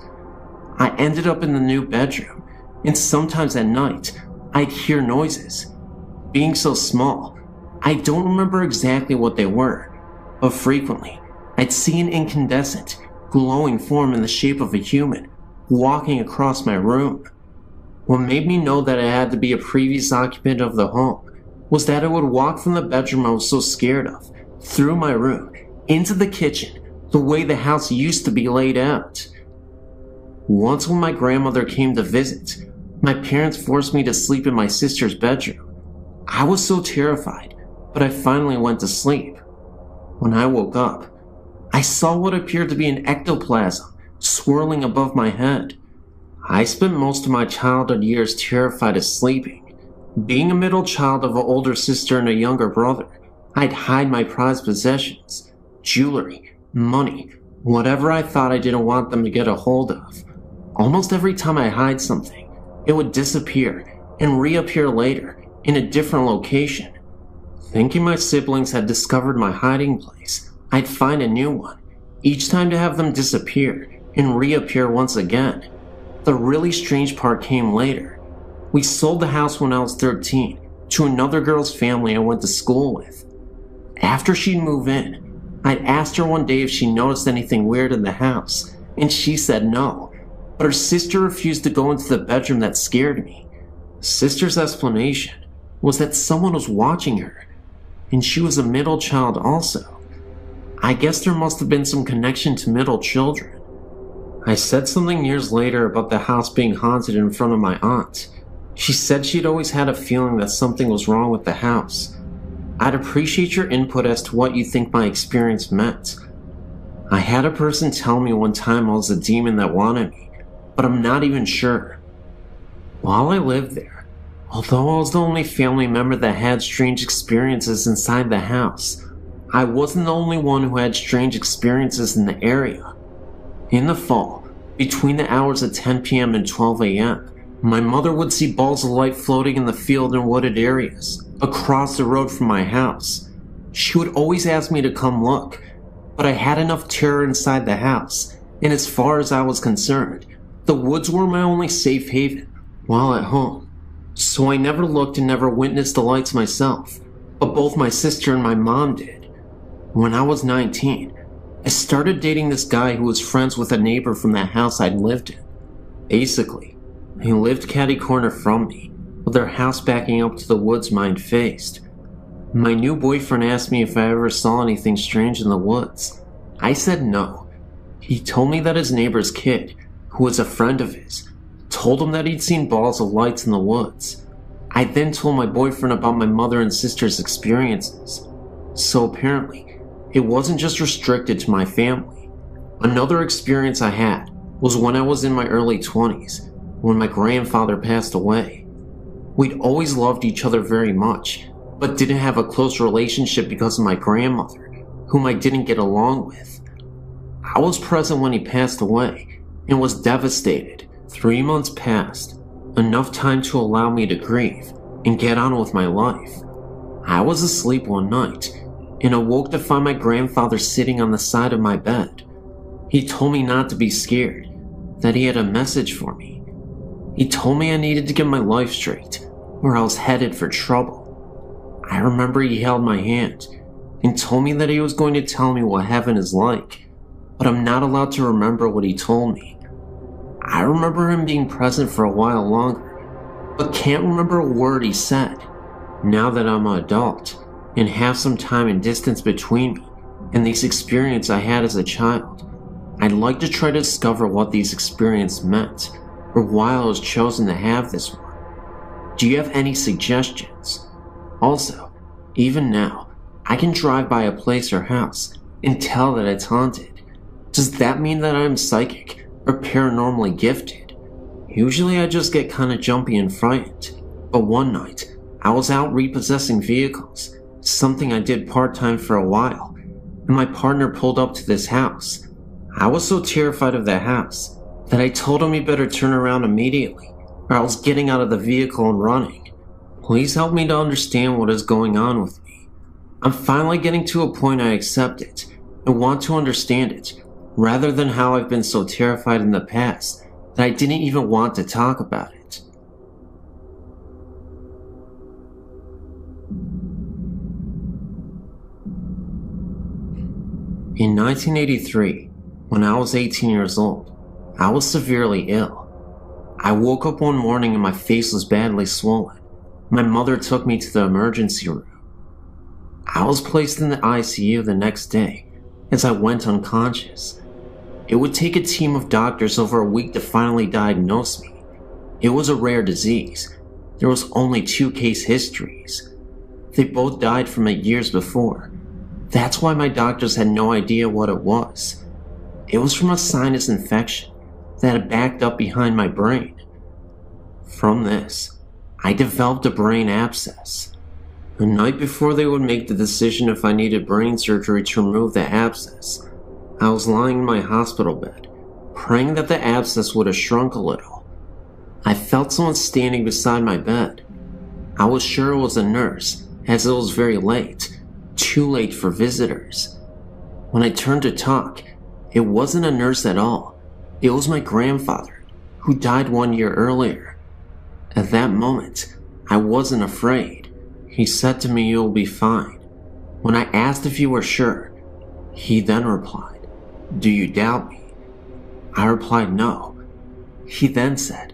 I ended up in the new bedroom, and sometimes at night, I'd hear noises. Being so small, I don't remember exactly what they were, but frequently, I'd see an incandescent, glowing form in the shape of a human walking across my room. What made me know that it had to be a previous occupant of the home was that it would walk from the bedroom I was so scared of, through my room, into the kitchen, the way the house used to be laid out. Once when my grandmother came to visit, my parents forced me to sleep in my sister's bedroom. I was so terrified, but I finally went to sleep. When I woke up, I saw what appeared to be an ectoplasm swirling above my head. I spent most of my childhood years terrified of sleeping. Being a middle child of an older sister and a younger brother, I'd hide my prized possessions, jewelry, money, whatever I thought I didn't want them to get a hold of. Almost every time I hide something, it would disappear and reappear later in a different location. Thinking my siblings had discovered my hiding place, I'd find a new one, each time to have them disappear and reappear once again. The really strange part came later. We sold the house when I was 13 to another girl's family I went to school with. After she'd moved in, I'd asked her one day if she noticed anything weird in the house, and she said no, but her sister refused to go into the bedroom that scared me. Sister's explanation was that someone was watching her, and she was a middle child also. I guess there must have been some connection to middle children. I said something years later about the house being haunted in front of my aunt. She said she'd always had a feeling that something was wrong with the house. I'd appreciate your input as to what you think my experience meant. I had a person tell me one time I was a demon that wanted me, but I'm not even sure. While I lived there, although I was the only family member that had strange experiences inside the house, I wasn't the only one who had strange experiences in the area. In the fall, between the hours of 10 p.m. and 12 a.m., my mother would see balls of light floating in the field and wooded areas across the road from my house. She would always ask me to come look, but I had enough terror inside the house, and as far as I was concerned, the woods were my only safe haven while at home. So I never looked and never witnessed the lights myself, but both my sister and my mom did. When I was 19, I started dating this guy who was friends with a neighbor from the house I'd lived in. Basically, he lived catty corner from me, with their house backing up to the woods mine faced. My new boyfriend asked me if I ever saw anything strange in the woods. I said no. He told me that his neighbor's kid, who was a friend of his, told him that he'd seen balls of lights in the woods. I then told my boyfriend about my mother and sister's experiences. So apparently, it wasn't just restricted to my family. Another experience I had was when I was in my early 20s, when my grandfather passed away. We'd always loved each other very much, but didn't have a close relationship because of my grandmother, whom I didn't get along with. I was present when he passed away and was devastated. 3 months passed, enough time to allow me to grieve and get on with my life. I was asleep one night, and awoke to find my grandfather sitting on the side of my bed. He told me not to be scared, that he had a message for me. He told me I needed to get my life straight, or I was headed for trouble. I remember he held my hand and told me that he was going to tell me what heaven is like, but I'm not allowed to remember what he told me. I remember him being present for a while longer, but can't remember a word he said. Now that I'm an adult and have some time and distance between me and this experience I had as a child, I'd like to try to discover what these experiences meant, or why I was chosen to have this one. Do you have any suggestions? Also, even now, I can drive by a place or house and tell that it's haunted. Does that mean that I'm psychic or paranormally gifted? Usually I just get kinda jumpy and frightened, but one night, I was out repossessing vehicles, something I did part-time for a while, and my partner pulled up to this house. I was so terrified of the house that I told him he better turn around immediately, or I was getting out of the vehicle and running. Please help me to understand what is going on with me. I'm finally getting to a point I accept it and want to understand it, rather than how I've been so terrified in the past that I didn't even want to talk about it. In 1983, when I was 18 years old, I was severely ill. I woke up one morning and my face was badly swollen. My mother took me to the emergency room. I was placed in the ICU the next day as I went unconscious. It would take a team of doctors over a week to finally diagnose me. It was a rare disease. There was only 2 case histories. They both died from it years before. That's why my doctors had no idea what it was. It was from a sinus infection that had backed up behind my brain. From this, I developed a brain abscess. The night before they would make the decision if I needed brain surgery to remove the abscess, I was lying in my hospital bed, praying that the abscess would have shrunk a little. I felt someone standing beside my bed. I was sure it was a nurse, as it was very late, too late for visitors. When I turned to talk, it wasn't a nurse at all. It was my grandfather, who died 1 year earlier. At that moment, I wasn't afraid. He said to me, "You'll be fine." When I asked if you were sure, he then replied, "Do you doubt me?" I replied, "No." He then said,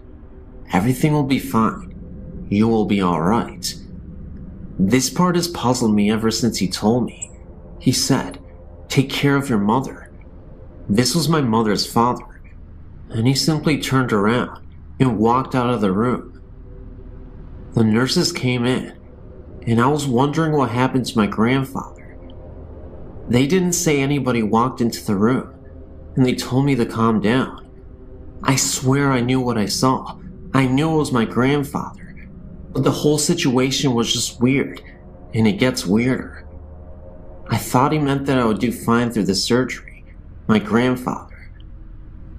"Everything will be fine. You will be alright." This part has puzzled me ever since he told me. He said, "Take care of your mother." This was my mother's father, and he simply turned around and walked out of the room. The nurses came in, and I was wondering what happened to my grandfather. They didn't say anybody walked into the room, and they told me to calm down. I swear I knew what I saw. I knew it was my grandfather, but the whole situation was just weird, and it gets weirder. I thought he meant that I would do fine through the surgery, my grandfather.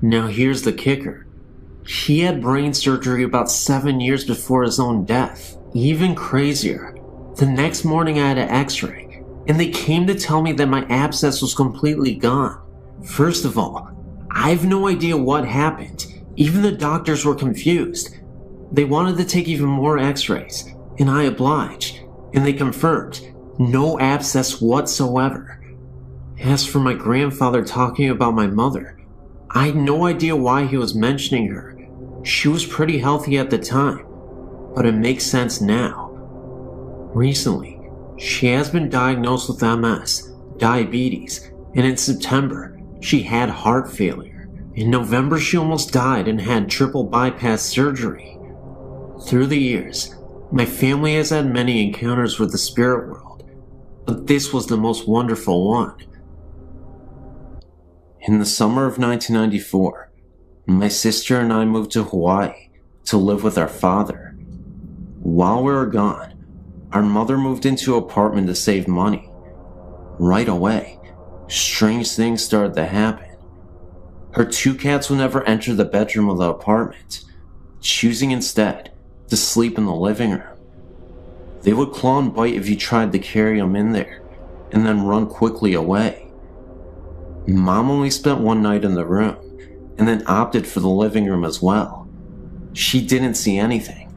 Now here's the kicker. He had brain surgery about 7 years before his own death. Even crazier, the next morning I had an x-ray, and they came to tell me that my abscess was completely gone. First of all, I have no idea what happened. Even the doctors were confused. They wanted to take even more x-rays, and I obliged, and they confirmed no abscess whatsoever. As for my grandfather talking about my mother, I had no idea why he was mentioning her. She was pretty healthy at the time, but it makes sense now. Recently, she has been diagnosed with MS, diabetes, and in September, she had heart failure. In November, she almost died and had triple bypass surgery. Through the years, my family has had many encounters with the spirit world, but this was the most wonderful one. In the summer of 1994, my sister and I moved to Hawaii to live with our father. While we were gone, our mother moved into an apartment to save money. Right away, strange things started to happen. Her 2 cats would never enter the bedroom of the apartment, choosing instead to sleep in the living room. They would claw and bite if you tried to carry them in there. and then run quickly away. Mom only spent one night in the room, and then opted for the living room as well. She didn't see anything,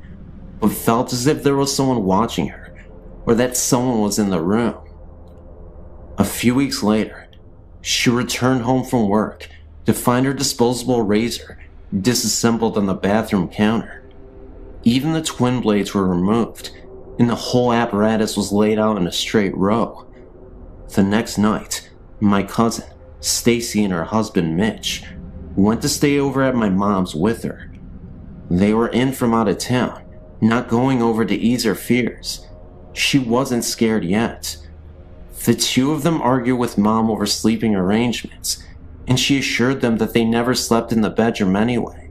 but felt as if there was someone watching her, or that someone was in the room. A few weeks later, she returned home from work to find her disposable razor disassembled on the bathroom counter. Even the twin blades were removed, and the whole apparatus was laid out in a straight row. The next night, my cousin, Stacy, and her husband, Mitch, went to stay over at my mom's with her. They were in from out of town, not going over to ease her fears. She wasn't scared yet. The two of them argued with Mom over sleeping arrangements, and she assured them that they never slept in the bedroom anyway.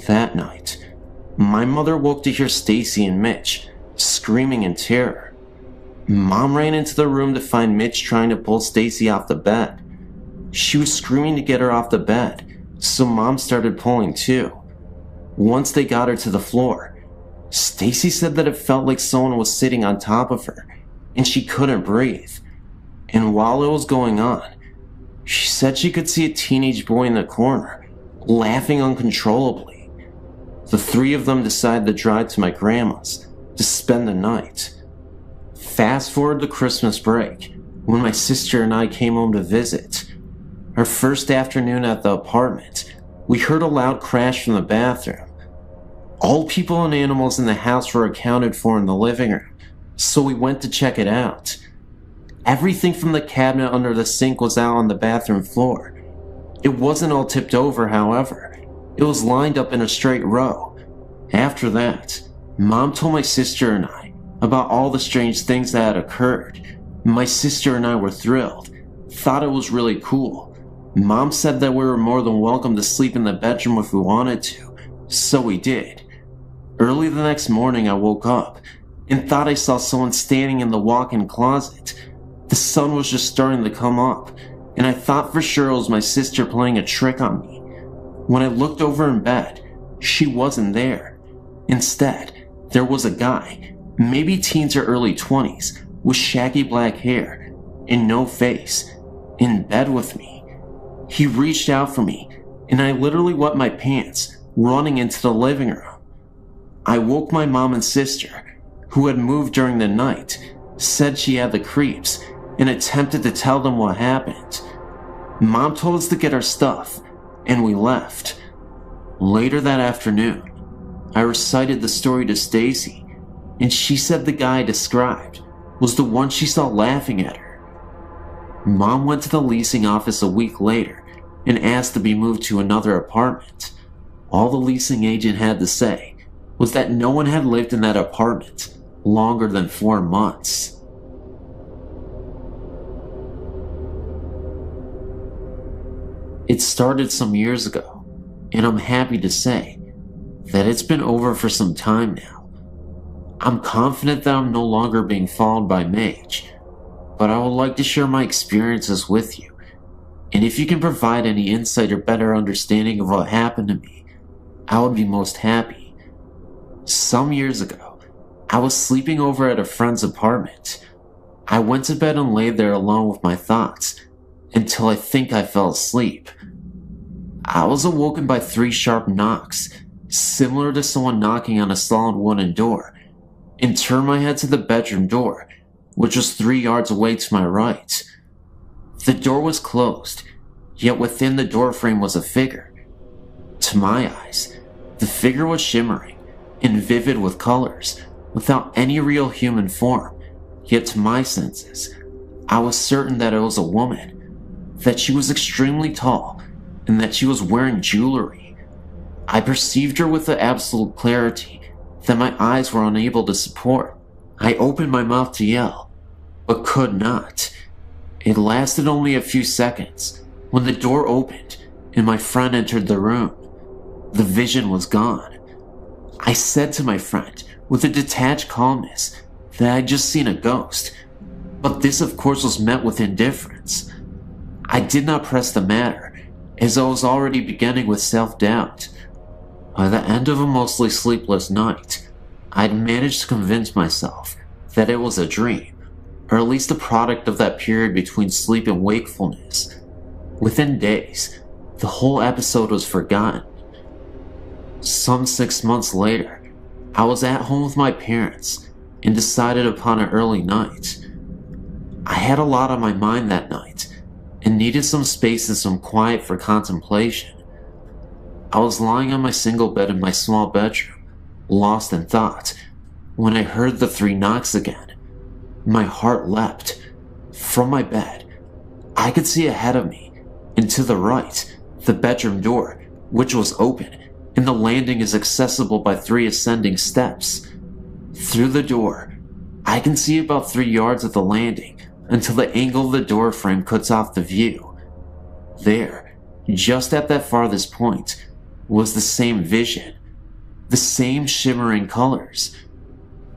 That night, my mother woke to hear Stacy and Mitch screaming in terror. Mom ran into the room to find Mitch trying to pull Stacy off the bed. She was screaming to get her off the bed, so Mom started pulling too. Once they got her to the floor, Stacy said that it felt like someone was sitting on top of her, and she couldn't breathe. And while it was going on, she said she could see a teenage boy in the corner, laughing uncontrollably. The three of them decided to drive to my grandma's to spend the night. Fast forward to Christmas break, when my sister and I came home to visit. Our first afternoon at the apartment, we heard a loud crash from the bathroom. All people and animals in the house were accounted for in the living room, so we went to check it out. Everything from the cabinet under the sink was out on the bathroom floor. It wasn't all tipped over, however. It was lined up in a straight row. After that, Mom told my sister and I about all the strange things that had occurred. My sister and I were thrilled, thought it was really cool. Mom said that we were more than welcome to sleep in the bedroom if we wanted to, so we did. Early the next morning, I woke up and thought I saw someone standing in the walk-in closet. The sun was just starting to come up, and I thought for sure it was my sister playing a trick on me. When I looked over in bed, she wasn't there. Instead, there was a guy, maybe teens or early 20s, with shaggy black hair and no face, in bed with me. He reached out for me, and I literally wet my pants, running into the living room. I woke my mom and sister, who had moved during the night, said she had the creeps, and attempted to tell them what happened. Mom told us to get our stuff, and we left. Later that afternoon, I recited the story to Stacy, and she said the guy I described was the one she saw laughing at her. Mom went to the leasing office a week later and asked to be moved to another apartment. All the leasing agent had to say was that no one had lived in that apartment longer than 4 months. It started some years ago, and I'm happy to say that it's been over for some time now. I'm confident that I'm no longer being followed by Mage, but I would like to share my experiences with you, and if you can provide any insight or better understanding of what happened to me, I would be most happy. Some years ago, I was sleeping over at a friend's apartment. I went to bed and lay there alone with my thoughts until I think I fell asleep. I was awoken by 3 sharp knocks, similar to someone knocking on a solid wooden door, and turned my head to the bedroom door, which was 3 yards away to my right. The door was closed, yet within the doorframe was a figure. To my eyes, the figure was shimmering and vivid with colors, without any real human form, yet to my senses, I was certain that it was a woman, that she was extremely tall, and that she was wearing jewelry. I perceived her with the absolute clarity that my eyes were unable to support. I opened my mouth to yell, but could not. It lasted only a few seconds when the door opened and my friend entered the room. The vision was gone. I said to my friend with a detached calmness that I'd just seen a ghost, but this of course was met with indifference. I did not press the matter, as I was already beginning with self-doubt. By the end of a mostly sleepless night, I'd managed to convince myself that it was a dream, or at least a product of that period between sleep and wakefulness. Within days, the whole episode was forgotten. Some 6 months later, I was at home with my parents and decided upon an early night. I had a lot on my mind that night and needed some space and some quiet for contemplation. I was lying on my single bed in my small bedroom, lost in thought, when I heard the 3 knocks again. My heart leapt. From my bed, I could see ahead of me, and to the right, the bedroom door, which was open, and the landing is accessible by 3 ascending steps. Through the door, I can see about 3 yards of the landing until the angle of the door frame cuts off the view. There, just at that farthest point, was the same vision, the same shimmering colors.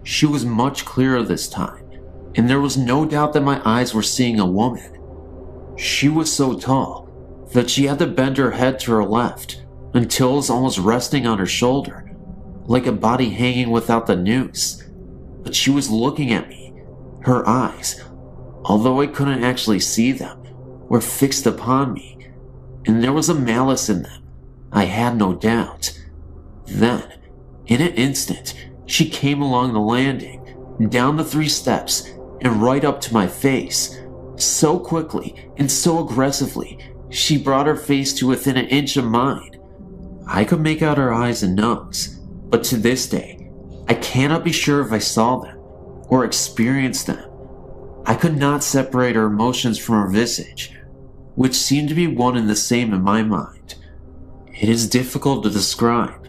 She was much clearer this time, and there was no doubt that my eyes were seeing a woman. She was so tall that she had to bend her head to her left until it was almost resting on her shoulder, like a body hanging without the noose. But she was looking at me. Her eyes, although I couldn't actually see them, were fixed upon me, and there was a malice in them, I had no doubt. Then, in an instant, she came along the landing, down the 3 steps, and right up to my face. So quickly and so aggressively, she brought her face to within an inch of mine. I could make out her eyes and nose, but to this day, I cannot be sure if I saw them or experienced them. I could not separate her emotions from her visage, which seemed to be one and the same in my mind. It is difficult to describe,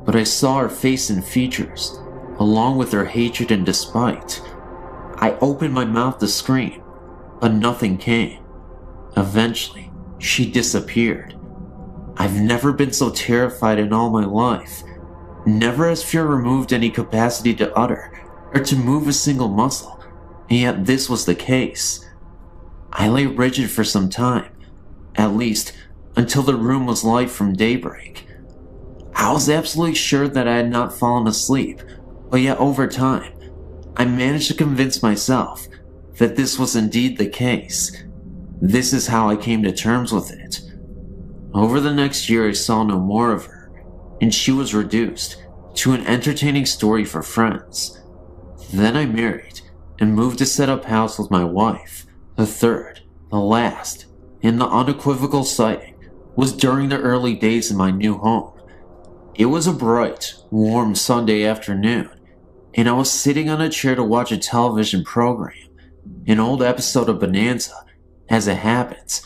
but I saw her face and features, along with her hatred and despite. I opened my mouth to scream, but nothing came. Eventually, she disappeared. I've never been so terrified in all my life. Never has fear removed any capacity to utter or to move a single muscle, and yet this was the case. I lay rigid for some time, at least until the room was light from daybreak. I was absolutely sure that I had not fallen asleep, but yet over time, I managed to convince myself that this was indeed the case. This is how I came to terms with it. Over the next year, I saw no more of her, and she was reduced to an entertaining story for friends. Then I married and moved to set up house with my wife. The third, the last, and the unequivocal sighting was during the early days in my new home. It was a bright, warm Sunday afternoon, and I was sitting on a chair to watch a television program, an old episode of Bonanza, as it happens,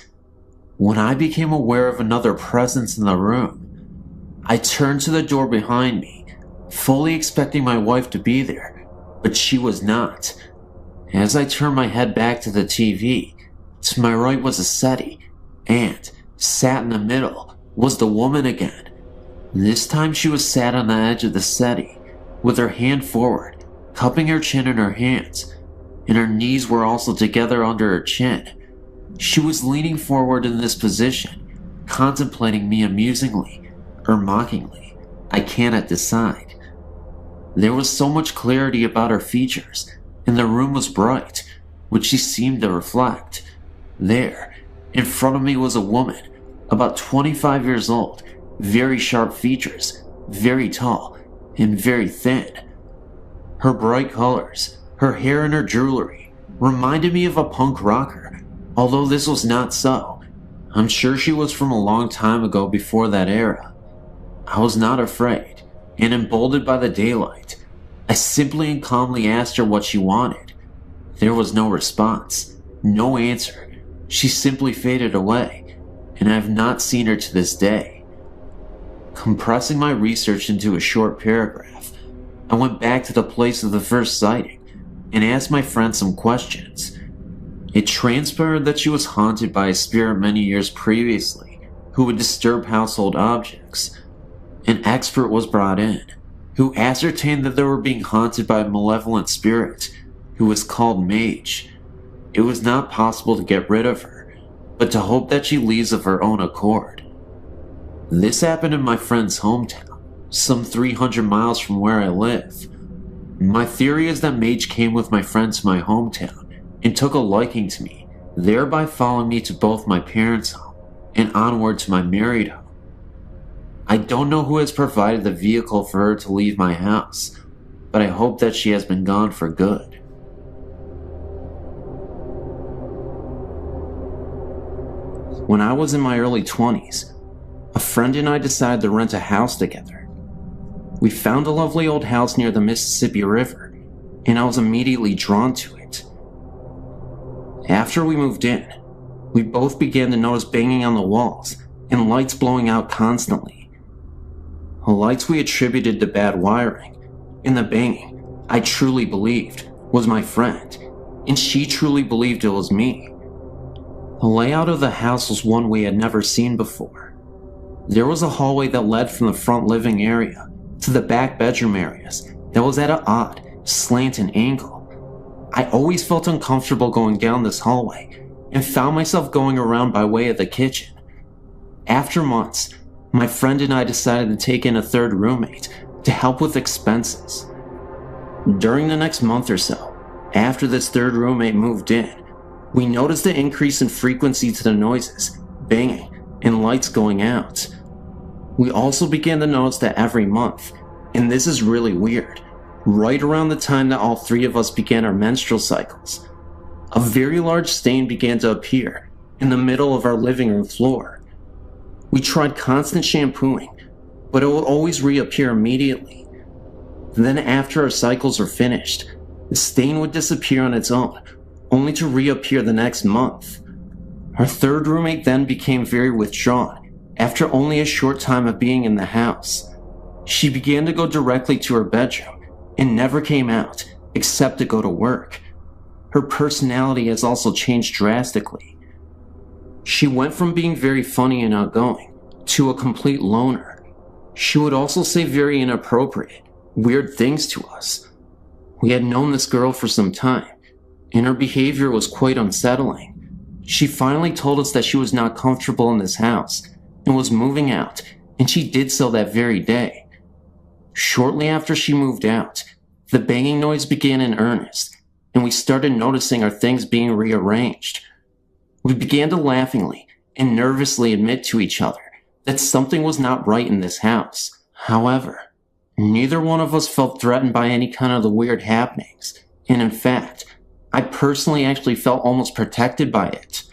when I became aware of another presence in the room. I turned to the door behind me, fully expecting my wife to be there, but she was not. As I turned my head back to the TV, to my right was a settee, and, sat in the middle, was the woman again. This time she was sat on the edge of the settee, with her hand forward, cupping her chin in her hands, and her knees were also together under her chin. She was leaning forward in this position, contemplating me amusingly, or mockingly. I cannot decide. There was so much clarity about her features, and the room was bright, which she seemed to reflect. There, in front of me was a woman, about 25 years old, very sharp features, very tall, and very thin. Her bright colors, her hair and her jewelry, reminded me of a punk rocker, although this was not so. I'm sure she was from a long time ago before that era. I was not afraid, and emboldened by the daylight, I simply and calmly asked her what she wanted. There was no response, no answer. She simply faded away, and I have not seen her to this day. Compressing my research into a short paragraph, I went back to the place of the first sighting and asked my friend some questions. It transpired that she was haunted by a spirit many years previously who would disturb household objects. An expert was brought in, who ascertained that they were being haunted by a malevolent spirit who was called Mage. It was not possible to get rid of her, but to hope that she leaves of her own accord. This happened in my friend's hometown, some 300 miles from where I live. My theory is that Mage came with my friend to my hometown and took a liking to me, thereby following me to both my parents' home and onward to my married home. I don't know who has provided the vehicle for her to leave my house, but I hope that she has been gone for good. When I was in my early 20s, a friend and I decided to rent a house together. We found a lovely old house near the Mississippi River, and I was immediately drawn to it. After we moved in, we both began to notice banging on the walls and lights blowing out constantly. The lights we attributed to bad wiring, and the banging, I truly believed, was my friend, and she truly believed it was me. The layout of the house was one we had never seen before. There was a hallway that led from the front living area to the back bedroom areas that was at an odd, slanted angle. I always felt uncomfortable going down this hallway and found myself going around by way of the kitchen. After months, my friend and I decided to take in a third roommate to help with expenses. During the next month or so, after this third roommate moved in, we noticed an increase in frequency to the noises, banging, and lights going out. We also began to notice that every month, and this is really weird, right around the time that all three of us began our menstrual cycles, a very large stain began to appear in the middle of our living room floor. We tried constant shampooing, but it would always reappear immediately. Then after our cycles were finished, the stain would disappear on its own, only to reappear the next month. Our third roommate then became very withdrawn after only a short time of being in the house. She began to go directly to her bedroom and never came out except to go to work. Her personality has also changed drastically. She went from being very funny and outgoing to a complete loner. She would also say very inappropriate, weird things to us. We had known this girl for some time, and her behavior was quite unsettling. She finally told us that she was not comfortable in this house and was moving out, and she did so that very day. Shortly after she moved out, the banging noise began in earnest, and we started noticing our things being rearranged. We began to laughingly and nervously admit to each other that something was not right in this house. However, neither one of us felt threatened by any kind of the weird happenings, and in fact, I personally actually felt almost protected by it.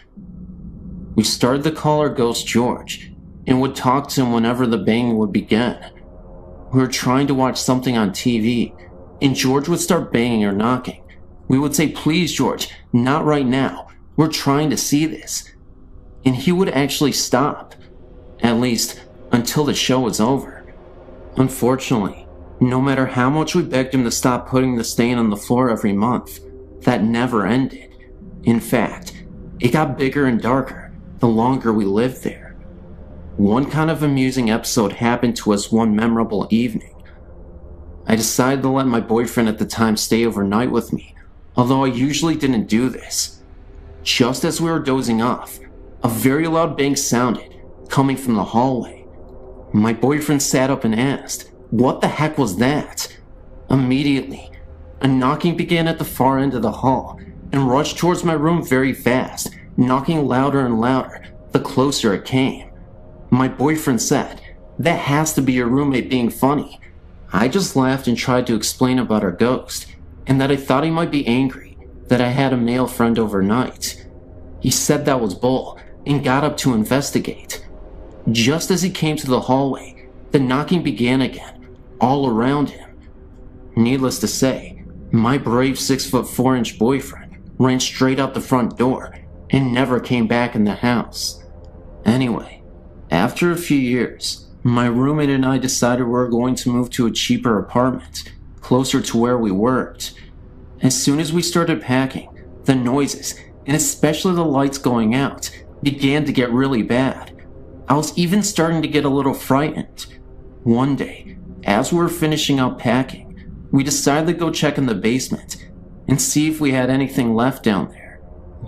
We started to call our ghost George, and would talk to him whenever the banging would begin. We were trying to watch something on TV, and George would start banging or knocking. We would say, "Please, George, not right now. We're trying to see this." And he would actually stop, at least until the show was over. Unfortunately, no matter how much we begged him to stop putting the stain on the floor every month, that never ended. In fact, it got bigger and darker the longer we lived there. One kind of amusing episode happened to us one memorable evening. I decided to let my boyfriend at the time stay overnight with me, although I usually didn't do this. Just as we were dozing off, a very loud bang sounded, coming from the hallway. My boyfriend sat up and asked, "What the heck was that?" Immediately, a knocking began at the far end of the hall and rushed towards my room very fast, knocking louder and louder the closer it came. My boyfriend said, "That has to be your roommate being funny." I just laughed and tried to explain about our ghost, and that I thought he might be angry that I had a male friend overnight. He said that was bull and got up to investigate. Just as he came to the hallway, the knocking began again, all around him. Needless to say, my brave 6'4" boyfriend ran straight out the front door and never came back in the house. Anyway, after a few years, my roommate and I decided we were going to move to a cheaper apartment, closer to where we worked. As soon as we started packing, the noises, and especially the lights going out, began to get really bad. I was even starting to get a little frightened. One day, as we were finishing up packing, we decided to go check in the basement and see if we had anything left down there.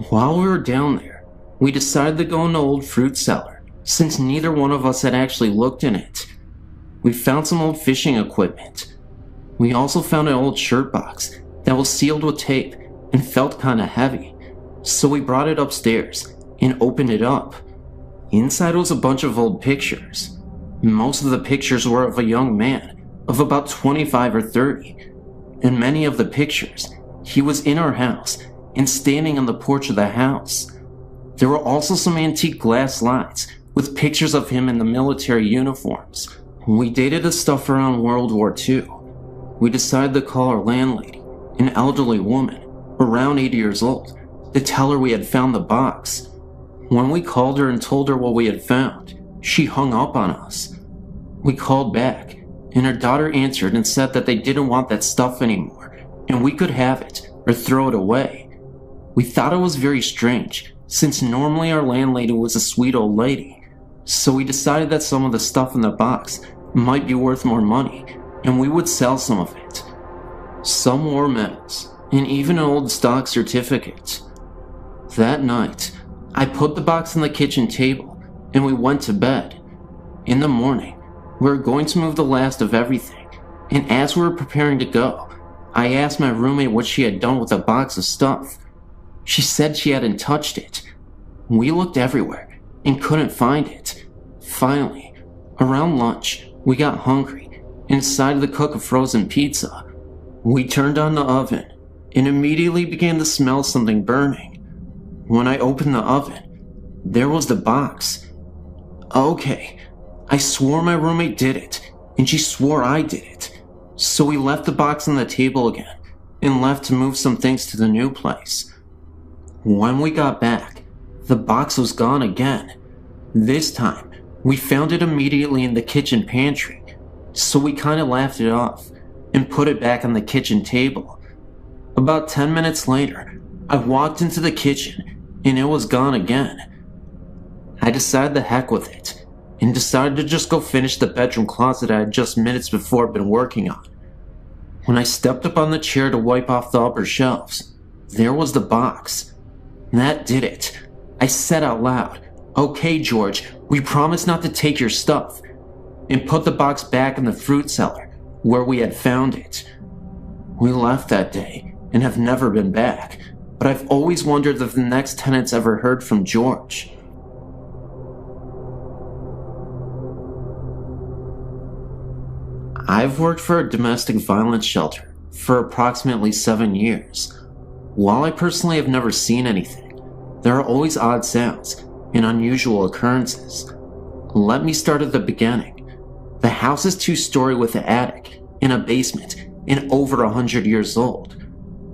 While we were down there, we decided to go in the old fruit cellar, since neither one of us had actually looked in it. We found some old fishing equipment. We also found an old shirt box that was sealed with tape and felt kinda heavy, so we brought it upstairs and opened it up. Inside was a bunch of old pictures. Most of the pictures were of a young man of about 25 or 30. In many of the pictures, he was in our house and standing on the porch of the house. There were also some antique glass slides with pictures of him in the military uniforms. We dated the stuff around World War II. We decided to call our landlady, an elderly woman, around 80 years old, to tell her we had found the box. When we called her and told her what we had found, she hung up on us. We called back, and her daughter answered and said that they didn't want that stuff anymore, and we could have it or throw it away. We thought it was very strange, since normally our landlady was a sweet old lady, so we decided that some of the stuff in the box might be worth more money, and we would sell some of it. Some war medals, and even an old stock certificate. That night, I put the box on the kitchen table, and we went to bed. In the morning, we were going to move the last of everything, and as we were preparing to go, I asked my roommate what she had done with the box of stuff. She said she hadn't touched it. We looked everywhere and couldn't find it. Finally, around lunch, we got hungry and decided to cook a frozen pizza. We turned on the oven and immediately began to smell something burning. When I opened the oven, there was the box. Okay, I swore my roommate did it, and she swore I did it. So we left the box on the table again and left to move some things to the new place. When we got back, the box was gone again. This time, we found it immediately in the kitchen pantry, so we kinda laughed it off and put it back on the kitchen table. About 10 minutes later, I walked into the kitchen and it was gone again. I decided the heck with it and decided to just go finish the bedroom closet I had just minutes before been working on. When I stepped up on the chair to wipe off the upper shelves, there was the box. That did it. I said out loud, "Okay, George, we promise not to take your stuff," and put the box back in the fruit cellar where we had found it. We left that day and have never been back, but I've always wondered if the next tenants ever heard from George. I've worked for a domestic violence shelter for approximately 7 years. While I personally have never seen anything, there are always odd sounds and unusual occurrences. Let me start at the beginning. The house is 2-story with an attic and a basement and over 100 years old.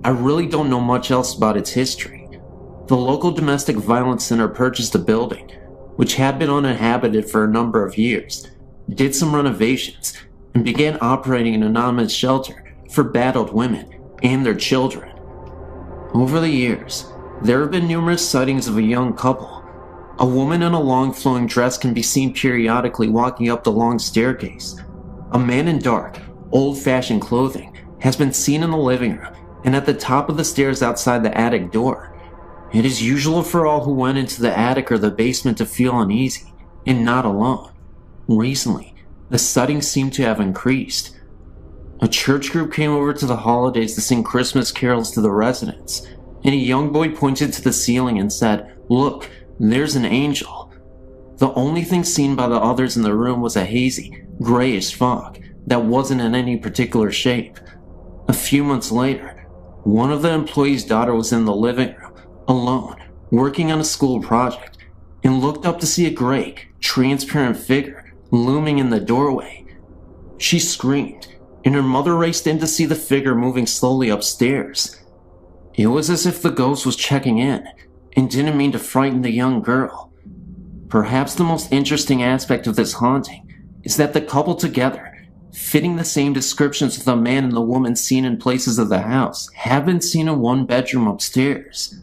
I really don't know much else about its history. The local domestic violence center purchased the building, which had been uninhabited for a number of years, did some renovations, and began operating an anonymous shelter for battered women and their children. Over the years, there have been numerous sightings of a young couple. A woman in a long flowing dress can be seen periodically walking up the long staircase. A man in dark, old-fashioned clothing has been seen in the living room and at the top of the stairs outside the attic door. It is usual for all who went into the attic or the basement to feel uneasy and not alone. Recently, the sightings seem to have increased. A church group came over to the holidays to sing Christmas carols to the residents, and a young boy pointed to the ceiling and said, "Look, there's an angel." The only thing seen by the others in the room was a hazy, grayish fog that wasn't in any particular shape. A few months later, one of the employees' daughter was in the living room, alone, working on a school project, and looked up to see a gray, transparent figure looming in the doorway. She screamed, and her mother raced in to see the figure moving slowly upstairs. It was as if the ghost was checking in, and didn't mean to frighten the young girl. Perhaps the most interesting aspect of this haunting is that the couple together, fitting the same descriptions of the man and the woman seen in places of the house, have been seen in one bedroom upstairs.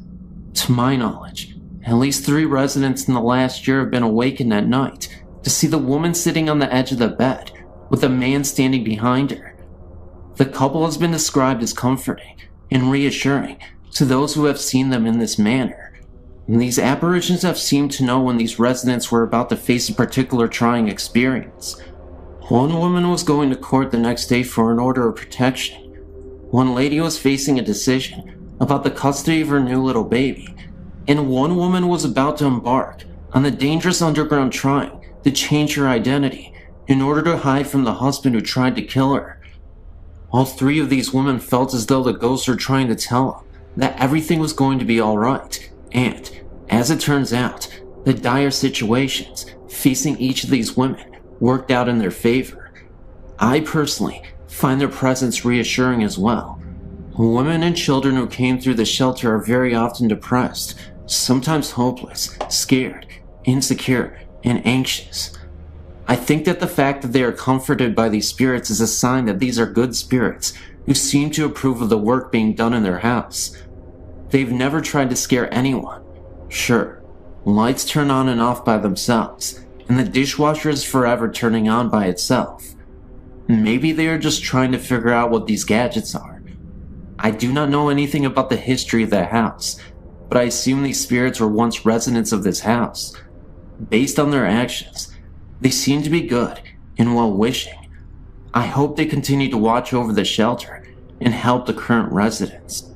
To my knowledge, at least 3 residents in the last year have been awakened at night to see the woman sitting on the edge of the bed with a man standing behind her. The couple has been described as comforting and reassuring to those who have seen them in this manner. And these apparitions have seemed to know when these residents were about to face a particular trying experience. One woman was going to court the next day for an order of protection. One lady was facing a decision about the custody of her new little baby, and one woman was about to embark on the dangerous underground trying to change her identity in order to hide from the husband who tried to kill her. All three of these women felt as though the ghosts were trying to tell them that everything was going to be alright, and, as it turns out, the dire situations facing each of these women worked out in their favor. I personally find their presence reassuring as well. Women and children who came through the shelter are very often depressed, sometimes hopeless, scared, insecure, and anxious. I think that the fact that they are comforted by these spirits is a sign that these are good spirits who seem to approve of the work being done in their house. They've never tried to scare anyone. Sure, lights turn on and off by themselves, and the dishwasher is forever turning on by itself. Maybe they are just trying to figure out what these gadgets are. I do not know anything about the history of the house, but I assume these spirits were once residents of this house. Based on their actions, they seem to be good and well-wishing. I hope they continue to watch over the shelter and help the current residents.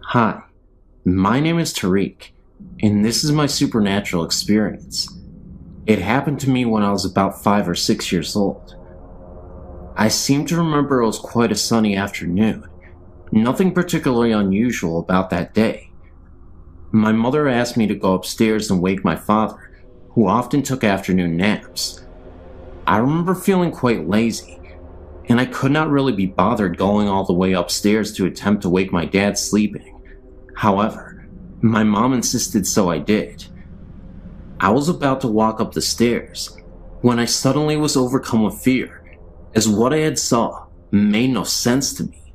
Hi, my name is Tariq, and this is my supernatural experience. It happened to me when I was about 5 or 6 years old. I seem to remember it was quite a sunny afternoon. Nothing particularly unusual about that day. My mother asked me to go upstairs and wake my father, who often took afternoon naps. I remember feeling quite lazy, and I could not really be bothered going all the way upstairs to attempt to wake my dad sleeping. However, my mom insisted, so I did. I was about to walk up the stairs when I suddenly was overcome with fear, as what I had saw made no sense to me.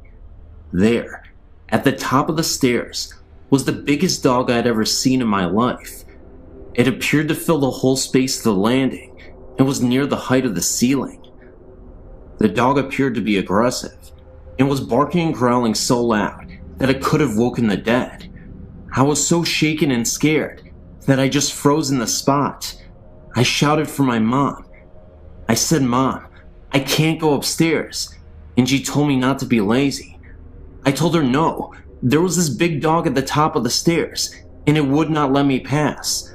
There, at the top of the stairs, was the biggest dog I'd ever seen in my life. It appeared to fill the whole space of the landing and was near the height of the ceiling. The dog appeared to be aggressive and was barking and growling so loud that it could have woken the dead. I was so shaken and scared that I just froze in the spot. I shouted for my mom. I said, "Mom, I can't go upstairs," and she told me not to be lazy. I told her no, there was this big dog at the top of the stairs, and it would not let me pass.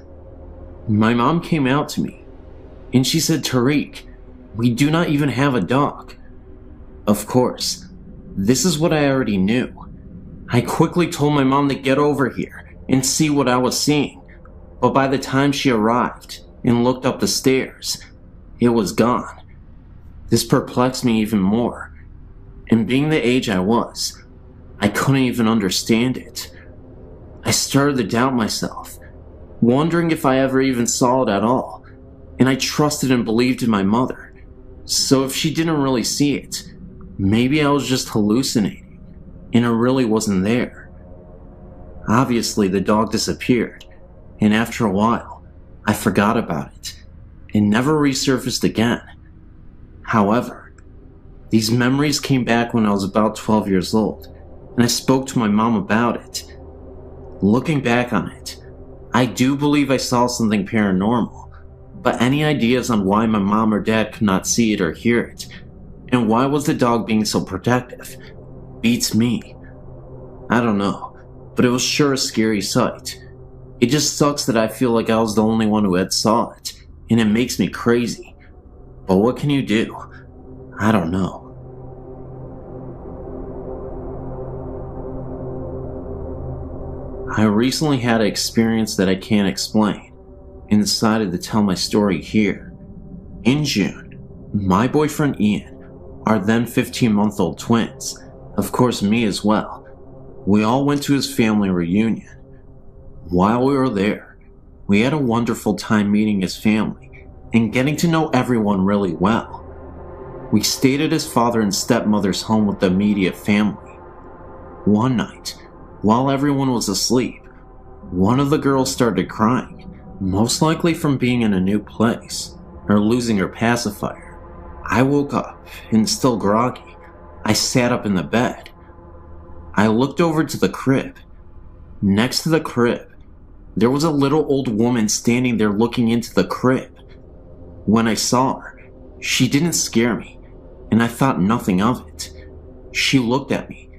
My mom came out to me, and she said, "Tariq, we do not even have a dog." Of course, this is what I already knew. I quickly told my mom to get over here and see what I was seeing, but by the time she arrived and looked up the stairs, it was gone. This perplexed me even more, and being the age I was, I couldn't even understand it. I started to doubt myself, wondering if I ever even saw it at all, and I trusted and believed in my mother. So if she didn't really see it, maybe I was just hallucinating, and it really wasn't there. Obviously, the dog disappeared, and after a while, I forgot about it, and never resurfaced again. However, these memories came back when I was about 12 years old, and I spoke to my mom about it. Looking back on it, I do believe I saw something paranormal, but any ideas on why my mom or dad could not see it or hear it, and why was the dog being so protective, beats me. I don't know, but it was sure a scary sight. It just sucks that I feel like I was the only one who had saw it, and it makes me crazy. But what can you do? I don't know. I recently had an experience that I can't explain, and decided to tell my story here. In June, my boyfriend Ian, our then 15-month-old twins, of course me as well, we all went to his family reunion. While we were there, we had a wonderful time meeting his family and getting to know everyone really well. We stayed at his father and stepmother's home with the immediate family. One night, while everyone was asleep, one of the girls started crying, most likely from being in a new place or losing her pacifier. I woke up, and still groggy, I sat up in the bed. I looked over to the crib. Next to the crib, there was a little old woman standing there looking into the crib. When I saw her, she didn't scare me, and I thought nothing of it. She looked at me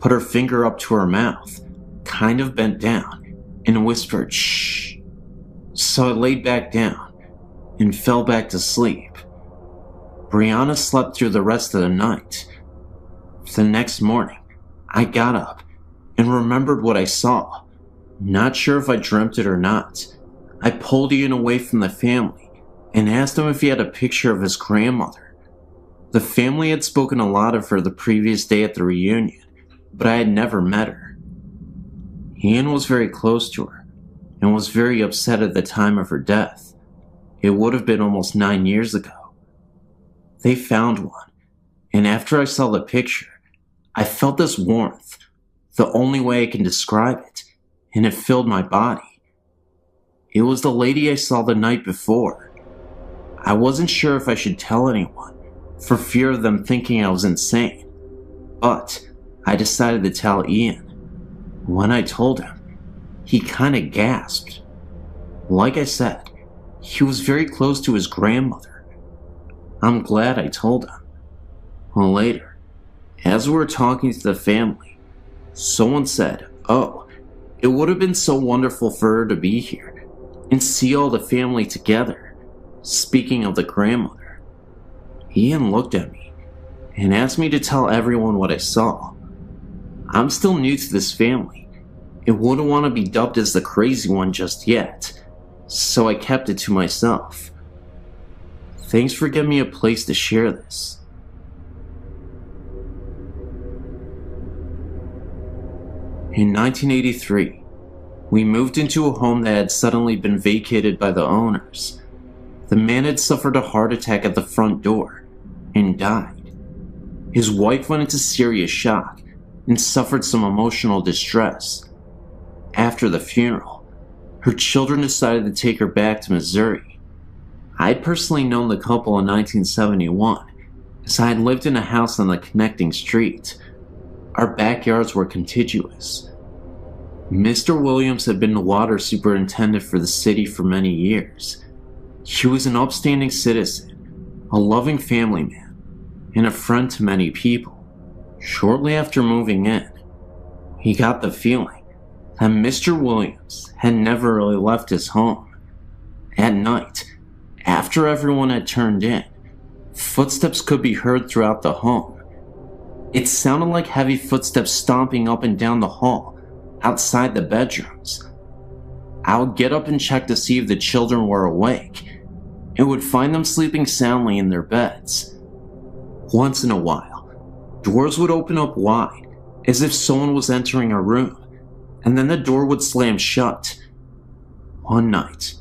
put her finger up to her mouth, kind of bent down, and whispered, "Shh." So I laid back down and fell back to sleep. Brianna slept through the rest of the night. The next morning, I got up and remembered what I saw. Not sure if I dreamt it or not. I pulled Ian away from the family and asked him if he had a picture of his grandmother. The family had spoken a lot of her the previous day at the reunion, but I had never met her. Ian was very close to her and was very upset at the time of her death. It would have been almost 9 years ago. They found one, and after I saw the picture, I felt this warmth, the only way I can describe it, and it filled my body. It was the lady I saw the night before. I wasn't sure if I should tell anyone, for fear of them thinking I was insane, but I decided to tell Ian. When I told him, he kinda gasped. Like I said, he was very close to his grandmother. I'm glad I told him. Later, as we were talking to the family, someone said, "Oh, it would have been so wonderful for her to be here and see all the family together," speaking of the grandmother. Ian looked at me and asked me to tell everyone what I saw. I'm still new to this family and wouldn't want to be dubbed as the crazy one just yet, so I kept it to myself. Thanks for giving me a place to share this. In 1983, we moved into a home that had suddenly been vacated by the owners. The man had suffered a heart attack at the front door and died. His wife went into serious shock and suffered some emotional distress. After the funeral, her children decided to take her back to Missouri. I had personally known the couple in 1971, as I had lived in a house on the connecting street. Our backyards were contiguous. Mr. Williams had been the water superintendent for the city for many years. He was an upstanding citizen, a loving family man, and a friend to many people. Shortly after moving in, he got the feeling that Mr. Williams had never really left his home. At night, after everyone had turned in, footsteps could be heard throughout the home. It sounded like heavy footsteps stomping up and down the hall, outside the bedrooms. I would get up and check to see if the children were awake, and would find them sleeping soundly in their beds. Once in a while, doors would open up wide, as if someone was entering a room, and then the door would slam shut. One night,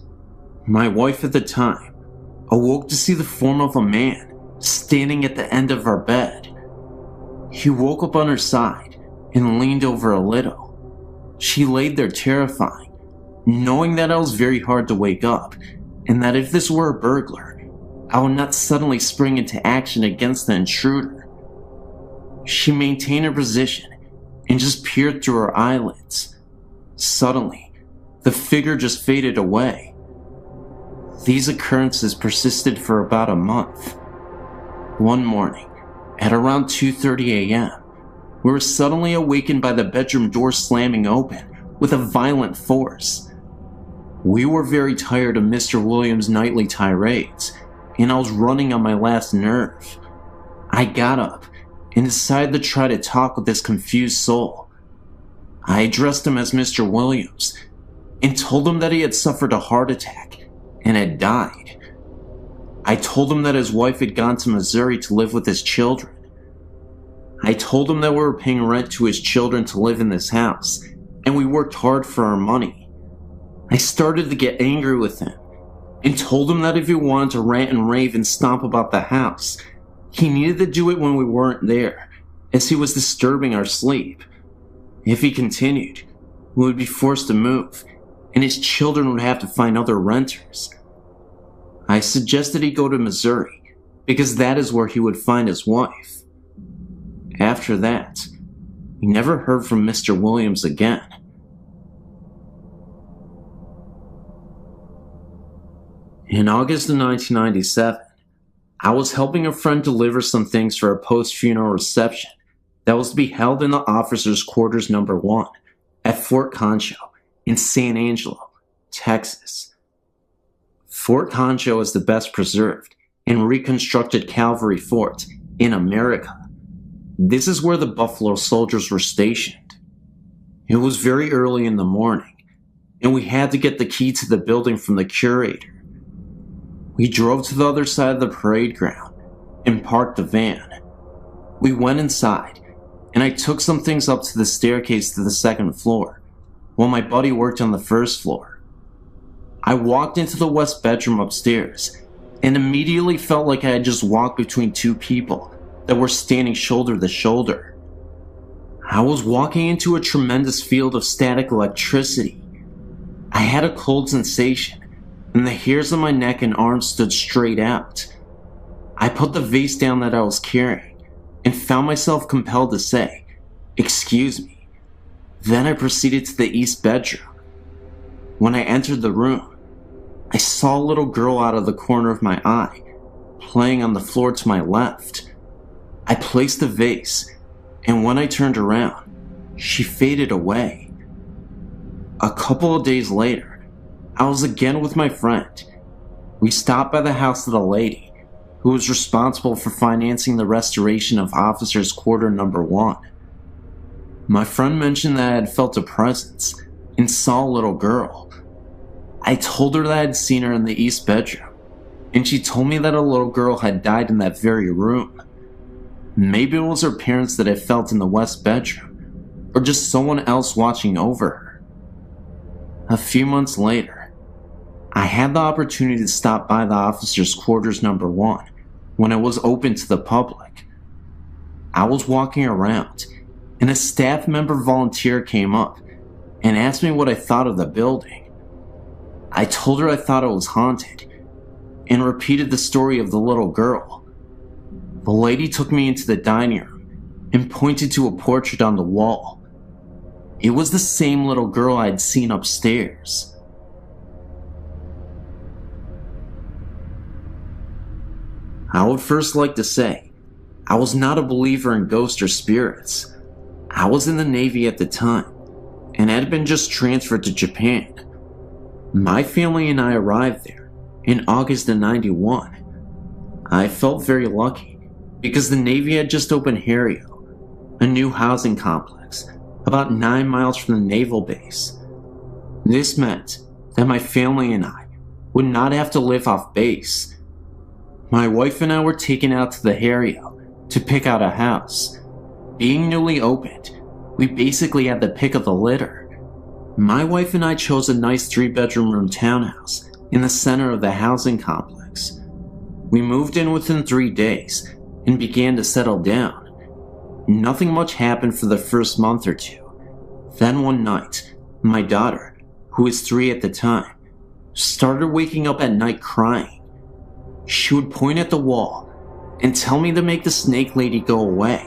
my wife at the time awoke to see the form of a man standing at the end of our bed. He woke up on her side and leaned over a little. She laid there terrifying, knowing that I was very hard to wake up, and that if this were a burglar, I would not suddenly spring into action against the intruder. She maintained her position and just peered through her eyelids. Suddenly, the figure just faded away. These occurrences persisted for about a month. One morning, at around 2:30 a.m., we were suddenly awakened by the bedroom door slamming open with a violent force. We were very tired of Mr. Williams' nightly tirades, and I was running on my last nerve. I got up and decided to try to talk with this confused soul. I addressed him as Mr. Williams and told him that he had suffered a heart attack and had died. I told him that his wife had gone to Missouri to live with his children. I told him that we were paying rent to his children to live in this house, and we worked hard for our money. I started to get angry with him, and told him that if he wanted to rant and rave and stomp about the house, he needed to do it when we weren't there, as he was disturbing our sleep. If he continued, we would be forced to move, and his children would have to find other renters. I suggested he go to Missouri, because that is where he would find his wife. After that, we never heard from Mr. Williams again. In August of 1997, I was helping a friend deliver some things for a post-funeral reception that was to be held in the officers' quarters number 1 at Fort Concho in San Angelo, Texas. Fort Concho is the best preserved and reconstructed cavalry fort in America. This is where the Buffalo Soldiers were stationed. It was very early in the morning, and we had to get the key to the building from the curator. We drove to the other side of the parade ground and parked the van. We went inside, and I took some things up to the staircase to the second floor, while my buddy worked on the first floor. I walked into the west bedroom upstairs, and immediately felt like I had just walked between two people that were standing shoulder to shoulder. I was walking into a tremendous field of static electricity. I had a cold sensation, and the hairs on my neck and arms stood straight out. I put the vase down that I was carrying, and found myself compelled to say, "Excuse me." Then I proceeded to the east bedroom. When I entered the room, I saw a little girl out of the corner of my eye, playing on the floor to my left. I placed the vase, and when I turned around, she faded away. A couple of days later, I was again with my friend. We stopped by the house of the lady who was responsible for financing the restoration of Officers' Quarter number 1. My friend mentioned that I had felt a presence and saw a little girl. I told her that I had seen her in the east bedroom, and she told me that a little girl had died in that very room. Maybe it was her parents that I felt in the west bedroom, or just someone else watching over her. A few months later, I had the opportunity to stop by the officers' quarters number 1 when it was open to the public. I was walking around, and a staff member volunteer came up and asked me what I thought of the building. I told her I thought it was haunted, and repeated the story of the little girl. The lady took me into the dining room and pointed to a portrait on the wall. It was the same little girl I had seen upstairs. I would first like to say, I was not a believer in ghosts or spirits. I was in the Navy at the time, and had been just transferred to Japan. My family and I arrived there in August of '91. I felt very lucky because the Navy had just opened Harrio, a new housing complex about 9 miles from the naval base. This meant that my family and I would not have to live off base. My wife and I were taken out to the Harrio to pick out a house. Being newly opened, we basically had the pick of the litter. My wife and I chose a nice 3-bedroom room townhouse in the center of the housing complex. We moved in within 3 days and began to settle down. Nothing much happened for the first month or two. Then one night, my daughter, who was 3 at the time, started waking up at night crying. She would point at the wall and tell me to make the snake lady go away.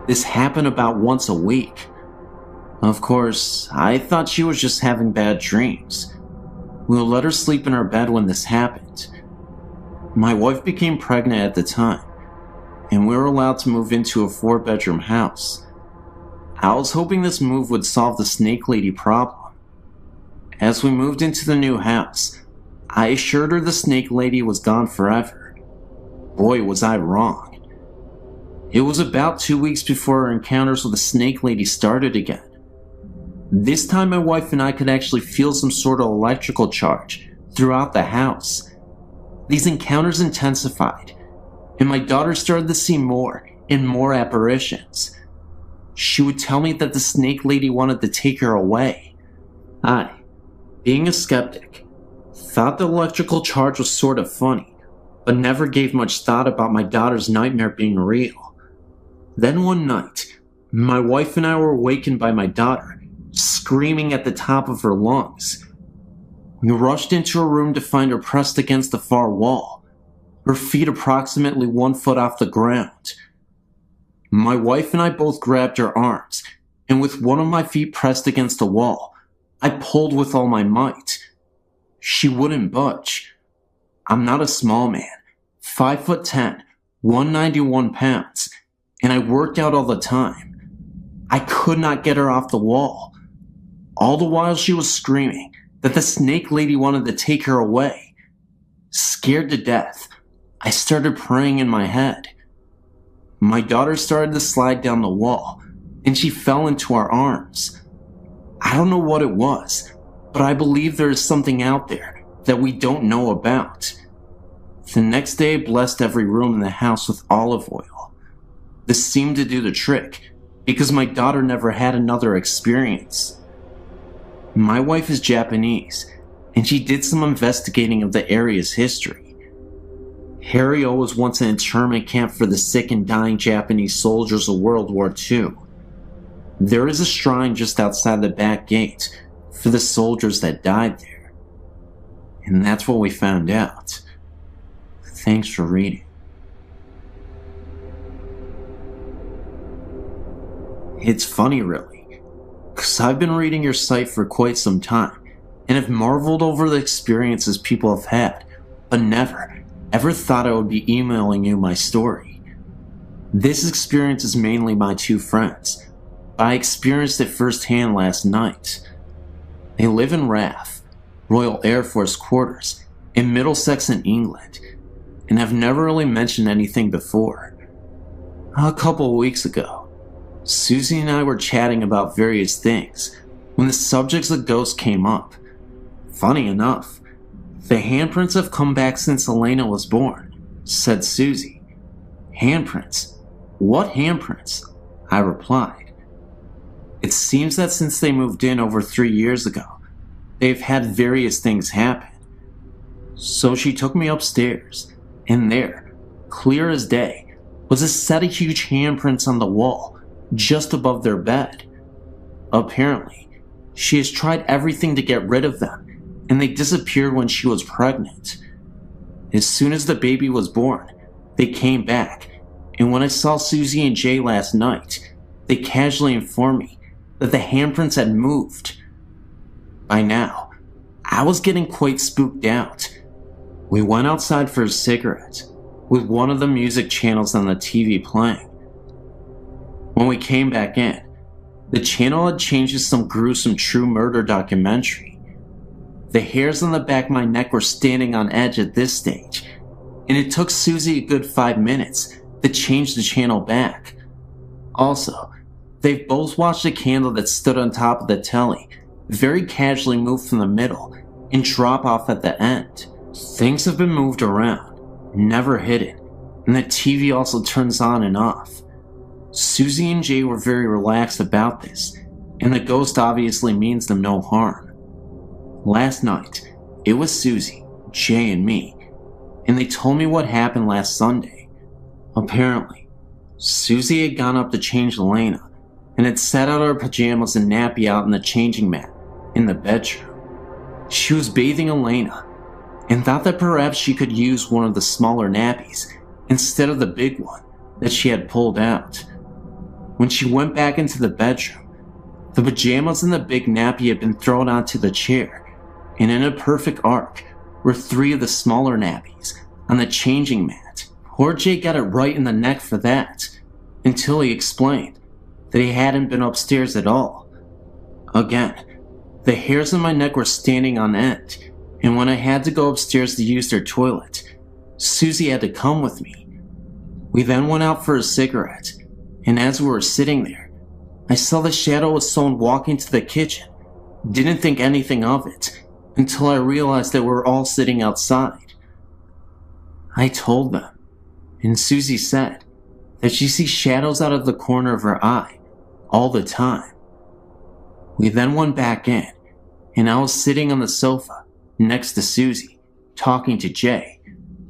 This happened about once a week. Of course, I thought she was just having bad dreams. We let her sleep in her bed when this happened. My wife became pregnant at the time, and we were allowed to move into a 4-bedroom house. I was hoping this move would solve the snake lady problem. As we moved into the new house, I assured her the snake lady was gone forever. Boy, was I wrong. It was about 2 weeks before our encounters with the snake lady started again. This time my wife and I could actually feel some sort of electrical charge throughout the house. These encounters intensified, and my daughter started to see more and more apparitions. She would tell me that the snake lady wanted to take her away. I, being a skeptic, thought the electrical charge was sort of funny, but never gave much thought about my daughter's nightmare being real. Then one night, my wife and I were awakened by my daughter screaming at the top of her lungs. We rushed into her room to find her pressed against the far wall, her feet approximately 1 foot off the ground. My wife and I both grabbed her arms, and with one of my feet pressed against the wall, I pulled with all my might. She wouldn't budge. I'm not a small man, 5'10", 191 pounds, and I worked out all the time. I could not get her off the wall. All the while she was screaming that the snake lady wanted to take her away. Scared to death, I started praying in my head. My daughter started to slide down the wall, and she fell into our arms. I don't know what it was, but I believe there is something out there that we don't know about. The next day I blessed every room in the house with olive oil. This seemed to do the trick, because my daughter never had another experience. My wife is Japanese, and she did some investigating of the area's history. Harryo was once an internment camp for the sick and dying Japanese soldiers of World War II. There is a shrine just outside the back gate for the soldiers that died there. And that's what we found out. Thanks for reading. It's funny, really, because I've been reading your site for quite some time and have marveled over the experiences people have had, but never, ever thought I would be emailing you my story. This experience is mainly my two friends, but I experienced it firsthand last night. They live in RAF, Royal Air Force Quarters, in Middlesex in England, and have never really mentioned anything before. A couple of weeks ago, Susie and I were chatting about various things when the subjects of ghosts came up. Funny enough, the handprints have come back since Elena was born, said Susie. Handprints? What handprints? I replied. It seems that since they moved in over 3 years ago, they've had various things happen. So she took me upstairs, and there, clear as day, was a set of huge handprints on the wall, just above their bed. Apparently, she has tried everything to get rid of them, and they disappeared when she was pregnant. As soon as the baby was born, they came back, and when I saw Susie and Jay last night, they casually informed me that the handprints had moved. By now, I was getting quite spooked out. We went outside for a cigarette, with one of the music channels on the TV playing. When we came back in, the channel had changed to some gruesome true murder documentary. The hairs on the back of my neck were standing on edge at this stage, and it took Susie a good 5 minutes to change the channel back. Also, they've both watched a candle that stood on top of the telly very casually move from the middle and drop off at the end. Things have been moved around, never hidden, and the TV also turns on and off. Susie and Jay were very relaxed about this, and the ghost obviously means them no harm. Last night, it was Susie, Jay, and me, and they told me what happened last Sunday. Apparently, Susie had gone up to change Elena, and had set out her pajamas and nappy out in the changing mat in the bedroom. She was bathing Elena, and thought that perhaps she could use one of the smaller nappies instead of the big one that she had pulled out. When she went back into the bedroom, the pajamas and the big nappy had been thrown onto the chair, and in a perfect arc were 3 of the smaller nappies on the changing mat. Poor Jay got it right in the neck for that, until he explained that he hadn't been upstairs at all. Again, the hairs on my neck were standing on end, and when I had to go upstairs to use their toilet, Susie had to come with me. We then went out for a cigarette, and as we were sitting there, I saw the shadow of someone walking to the kitchen. Didn't think anything of it, until I realized that we were all sitting outside. I told them, and Susie said that she sees shadows out of the corner of her eye all the time. We then went back in, and I was sitting on the sofa next to Susie, talking to Jay,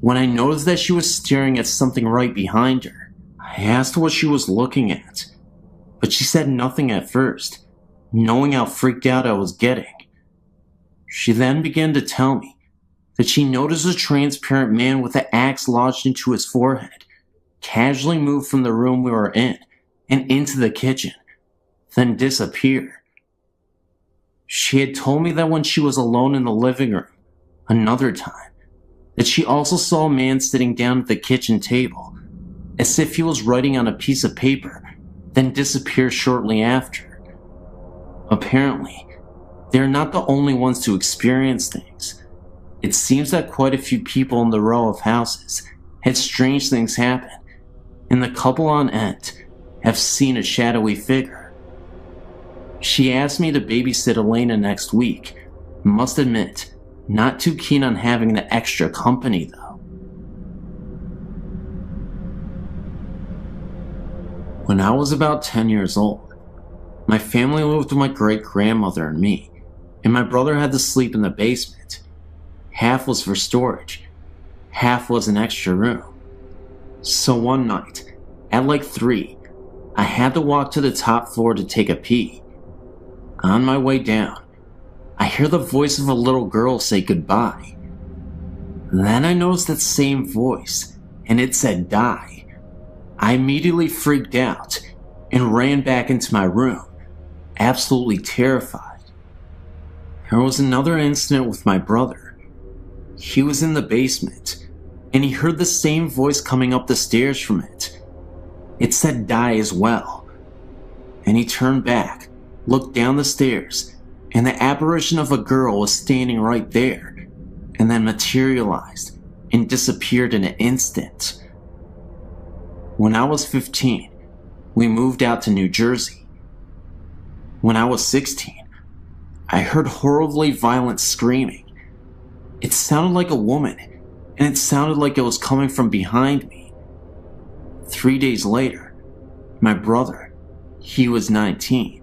when I noticed that she was staring at something right behind her. I asked what she was looking at, but she said nothing at first, knowing how freaked out I was getting. She then began to tell me that she noticed a transparent man with an axe lodged into his forehead casually move from the room we were in and into the kitchen, then disappear. She had told me that when she was alone in the living room, another time, that she also saw a man sitting down at the kitchen table. as if he was writing on a piece of paper, then disappeared shortly after. Apparently, they're not the only ones to experience things. It seems that quite a few people in the row of houses had strange things happen, and the couple on end have seen a shadowy figure. She asked me to babysit Elena next week. Must admit, not too keen on having the extra company though. When I was about 10 years old, my family lived with my great-grandmother and me, and my brother had to sleep in the basement. Half was for storage, half was an extra room. So one night, at like 3, I had to walk to the top floor to take a pee. On my way down, I hear the voice of a little girl say goodbye. Then I noticed that same voice, and it said die. I immediately freaked out and ran back into my room, absolutely terrified. There was another incident with my brother. He was in the basement, and he heard the same voice coming up the stairs from it. It said die as well. And he turned back, looked down the stairs, and the apparition of a girl was standing right there, and then materialized and disappeared in an instant. When I was 15, we moved out to New Jersey. When I was 16, I heard horribly violent screaming. It sounded like a woman, and it sounded like it was coming from behind me. 3 days later, my brother, he was 19.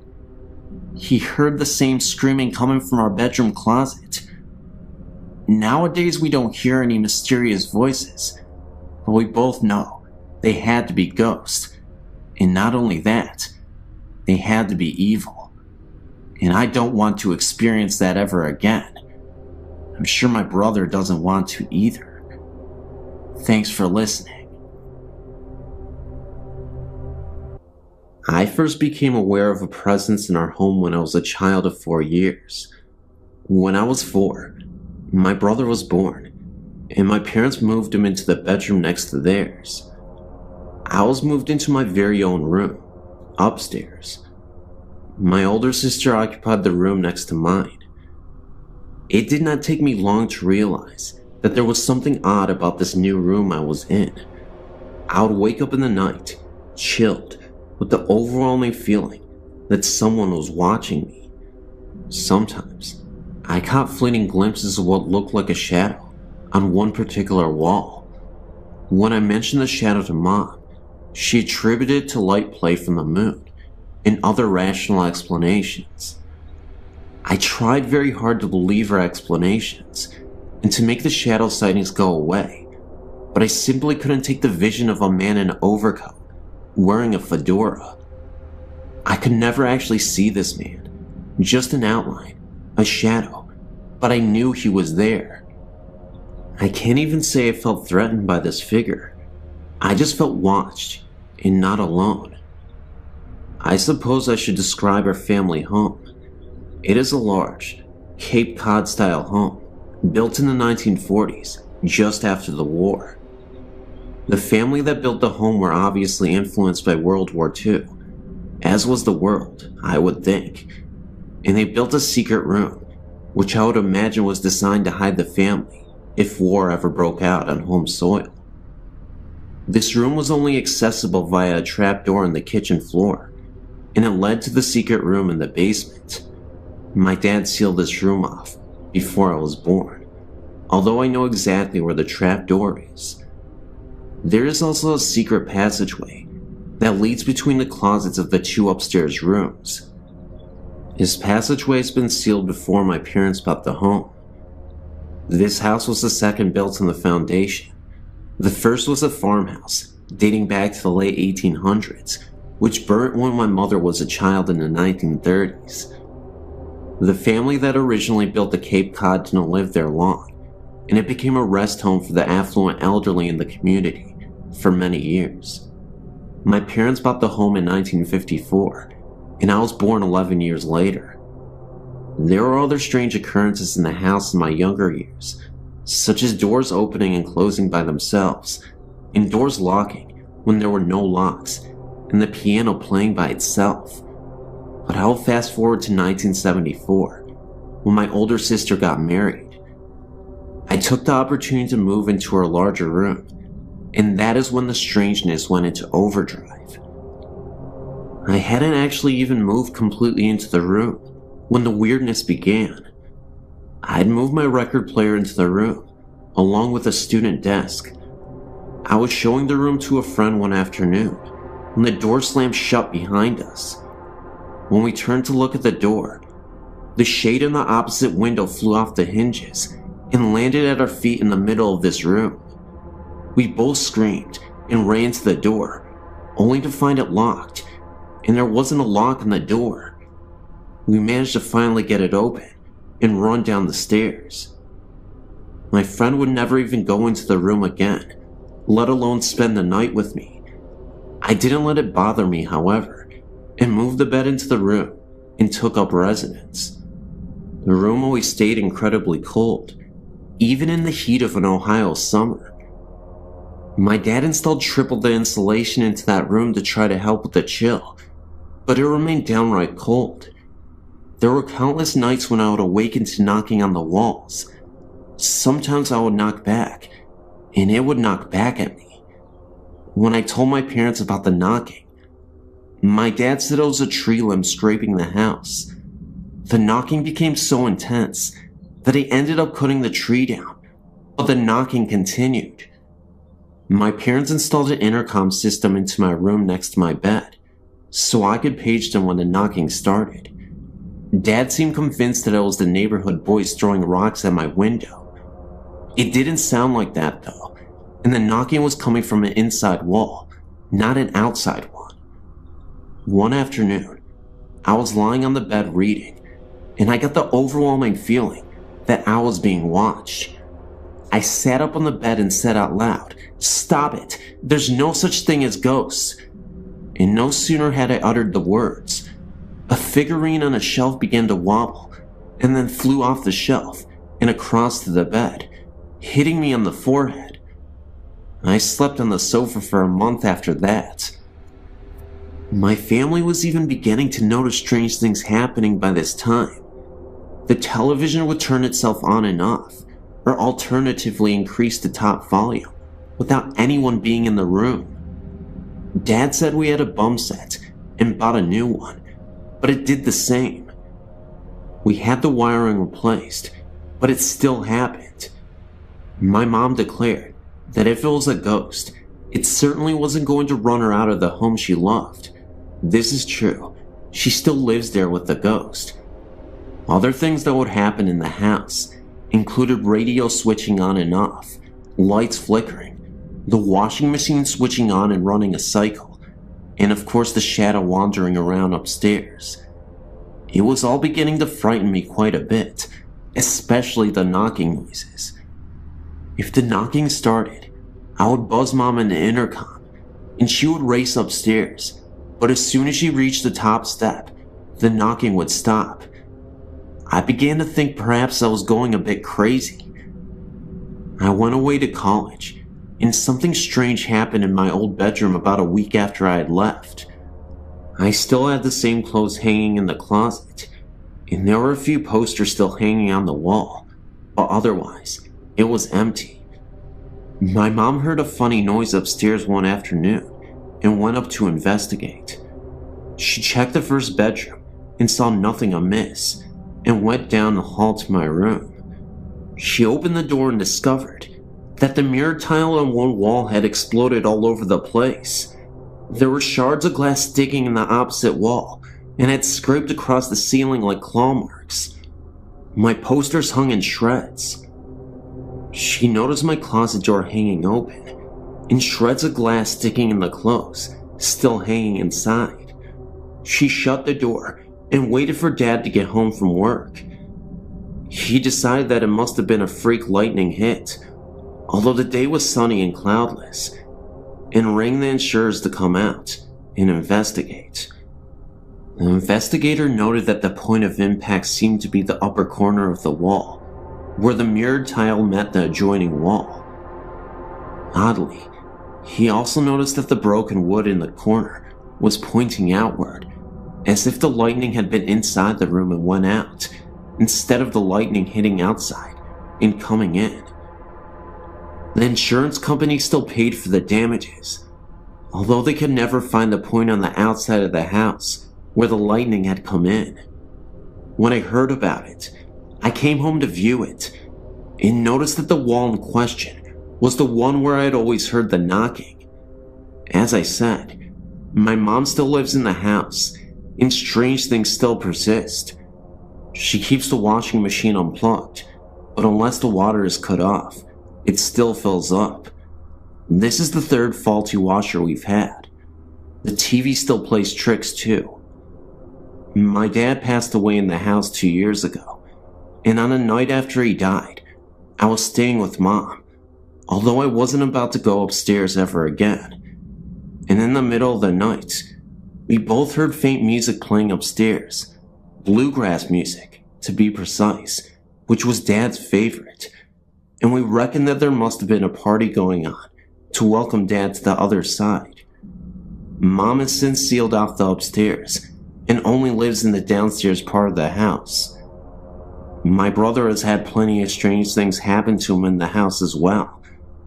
He heard the same screaming coming from our bedroom closet. Nowadays we don't hear any mysterious voices, but we both know they had to be ghosts. And not only that, they had to be evil. And I don't want to experience that ever again. I'm sure my brother doesn't want to either. Thanks for listening. I first became aware of a presence in our home when I was a child of 4 years. When I was 4, my brother was born, and my parents moved him into the bedroom next to theirs. I was moved into my very own room, upstairs. My older sister occupied the room next to mine. It did not take me long to realize that there was something odd about this new room I was in. I would wake up in the night, chilled, with the overwhelming feeling that someone was watching me. Sometimes, I caught fleeting glimpses of what looked like a shadow on one particular wall. When I mentioned the shadow to Mom, she attributed it to light play from the moon and other rational explanations. I tried very hard to believe her explanations and to make the shadow sightings go away, but I simply couldn't take the vision of a man in an overcoat wearing a fedora. I could never actually see this man, just an outline, a shadow, but I knew he was there. I can't even say I felt threatened by this figure. I just felt watched and not alone. I suppose I should describe our family home. It is a large, Cape Cod-style home, built in the 1940s, just after the war. The family that built the home were obviously influenced by World War II, as was the world, I would think, and they built a secret room, which I would imagine was designed to hide the family if war ever broke out on home soil. This room was only accessible via a trapdoor in the kitchen floor, and it led to the secret room in the basement. My dad sealed this room off before I was born, although I know exactly where the trapdoor is. There is also a secret passageway that leads between the closets of the 2 upstairs rooms. This passageway has been sealed before my parents bought the home. This house was the second built on the foundation. The first was a farmhouse dating back to the late 1800s, which burnt when my mother was a child in the 1930s. The family that originally built the Cape Cod didn't live there long, and it became a rest home for the affluent elderly in the community for many years. My parents bought the home in 1954, and I was born 11 years later. There were other strange occurrences in the house in my younger years, such as doors opening and closing by themselves, and doors locking when there were no locks and the piano playing by itself. But I'll fast forward to 1974, when my older sister got married. I took the opportunity to move into her larger room, and that is when the strangeness went into overdrive. I hadn't actually even moved completely into the room when the weirdness began. I'd moved my record player into the room, along with a student desk. I was showing the room to a friend one afternoon when the door slammed shut behind us. When we turned to look at the door, the shade in the opposite window flew off the hinges and landed at our feet in the middle of this room. We both screamed and ran to the door, only to find it locked, and there wasn't a lock on the door. We managed to finally get it open and run down the stairs. My friend would never even go into the room again, let alone spend the night with me. I didn't let it bother me, however, and moved the bed into the room and took up residence. The room always stayed incredibly cold, even in the heat of an Ohio summer. My dad installed triple the insulation into that room to try to help with the chill, but it remained downright cold. There were countless nights when I would awaken to knocking on the walls. Sometimes I would knock back, and it would knock back at me. When I told my parents about the knocking, my dad said it was a tree limb scraping the house. The knocking became so intense that he ended up cutting the tree down, but the knocking continued. My parents installed an intercom system into my room next to my bed, so I could page them when the knocking started. Dad seemed convinced that it was the neighborhood boys throwing rocks at my window. It didn't sound like that though, and the knocking was coming from an inside wall, not an outside one. One afternoon, I was lying on the bed reading, and I got the overwhelming feeling that I was being watched. I sat up on the bed and said out loud, "Stop it! There's no such thing as ghosts." And no sooner had I uttered the words, a figurine on a shelf began to wobble, and then flew off the shelf and across to the bed, hitting me on the forehead. I slept on the sofa for a month after that. My family was even beginning to notice strange things happening by this time. The television would turn itself on and off, or alternatively increase the top volume, without anyone being in the room. Dad said we had a bum set and bought a new one, but it did the same. We had the wiring replaced, but it still happened. My mom declared that if it was a ghost, it certainly wasn't going to run her out of the home she loved. This is true. She still lives there with the ghost. Other things that would happen in the house included radio switching on and off, lights flickering, the washing machine switching on and running a cycle, and of course the shadow wandering around upstairs. It was all beginning to frighten me quite a bit, especially the knocking noises. If the knocking started, I would buzz Mom in the intercom, and she would race upstairs, but as soon as she reached the top step, the knocking would stop. I began to think perhaps I was going a bit crazy. I went away to college, and something strange happened in my old bedroom about a week after I had left. I still had the same clothes hanging in the closet, and there were a few posters still hanging on the wall, but otherwise, it was empty. My mom heard a funny noise upstairs one afternoon and went up to investigate. She checked the first bedroom and saw nothing amiss, and went down the hall to my room. She opened the door and discovered that the mirror tile on one wall had exploded all over the place. There were shards of glass sticking in the opposite wall and had scraped across the ceiling like claw marks. My posters hung in shreds. She noticed my closet door hanging open and shreds of glass sticking in the clothes, still hanging inside. She shut the door and waited for Dad to get home from work. He decided that it must have been a freak lightning hit, although the day was sunny and cloudless, and rang the insurers to come out and investigate. The investigator noted that the point of impact seemed to be the upper corner of the wall, where the mirrored tile met the adjoining wall. Oddly, He also noticed that the broken wood in the corner was pointing outward, as if the lightning had been inside the room and went out, instead of the lightning hitting outside and coming in. The insurance company still paid for the damages, although they could never find the point on the outside of the house where the lightning had come in. When I heard about it, I came home to view it, and noticed that the wall in question was the one where I had always heard the knocking. As I said, my mom still lives in the house, and strange things still persist. She keeps the washing machine unplugged, but unless the water is cut off, it still fills up. This is the third faulty washer we've had. The TV still plays tricks too. My dad passed away in the house 2 years ago, and on a night after he died, I was staying with Mom, although I wasn't about to go upstairs ever again. And in the middle of the night, we both heard faint music playing upstairs, bluegrass music, to be precise, which was Dad's favorite, and we reckoned that there must have been a party going on to welcome Dad to the other side. Mom has since sealed off the upstairs and only lives in the downstairs part of the house. My brother has had plenty of strange things happen to him in the house as well,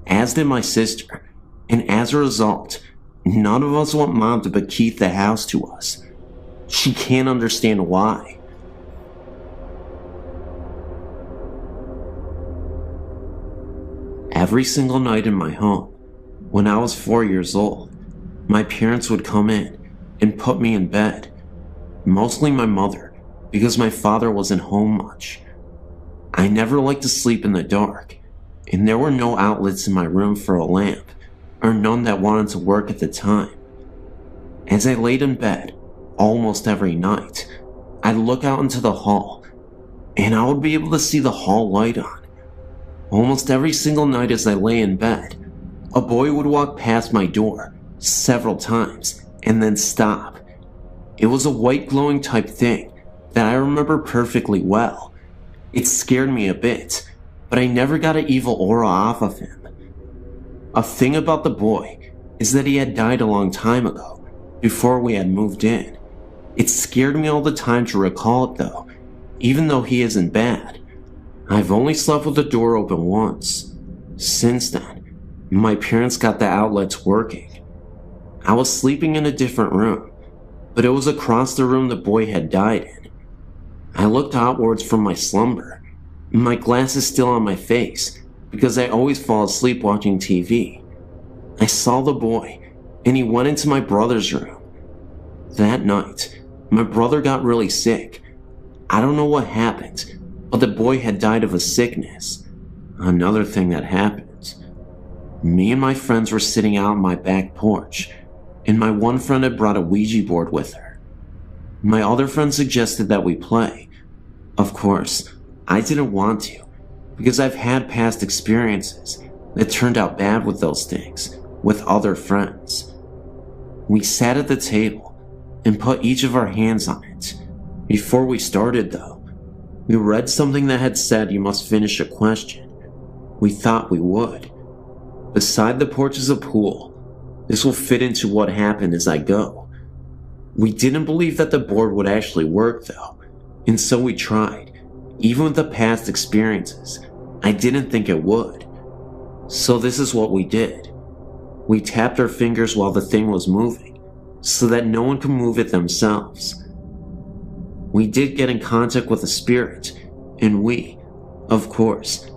as did my sister, and as a result, none of us want Mom to bequeath the house to us. She can't understand why. Every single night in my home, when I was 4 years old, my parents would come in and put me in bed. Mostly my mother, because my father wasn't home much. I never liked to sleep in the dark, and there were no outlets in my room for a lamp, or none that wanted to work at the time. As I laid in bed, almost every night, I'd look out into the hall, and I would be able to see the hall light on. Almost every single night as I lay in bed, a boy would walk past my door several times and then stop. It was a white glowing type thing that I remember perfectly well. It scared me a bit, but I never got an evil aura off of him. A thing about the boy is that he had died a long time ago, before we had moved in. It scared me all the time to recall it though, even though he isn't bad. I've only slept with the door open once. Since then, my parents got the outlets working. I was sleeping in a different room, but it was across the room the boy had died in. I looked outwards from my slumber, my glasses still on my face, because I always fall asleep watching TV. I saw the boy, and he went into my brother's room. That night, my brother got really sick. I don't know what happened, but the boy had died of a sickness. Another thing that happened. Me and my friends were sitting out on my back porch, and my one friend had brought a Ouija board with her. My other friend suggested that we play. Of course, I didn't want to, because I've had past experiences that turned out bad with those things, with other friends. We sat at the table and put each of our hands on it. Before we started though, we read something that had said you must finish a question. We thought we would. Beside the porch is a pool. This will fit into what happened as I go. We didn't believe that the board would actually work though, and so we tried. Even with the past experiences, I didn't think it would. So this is what we did. We tapped our fingers while the thing was moving, so that no one could move it themselves. We did get in contact with a spirit, and we, of course,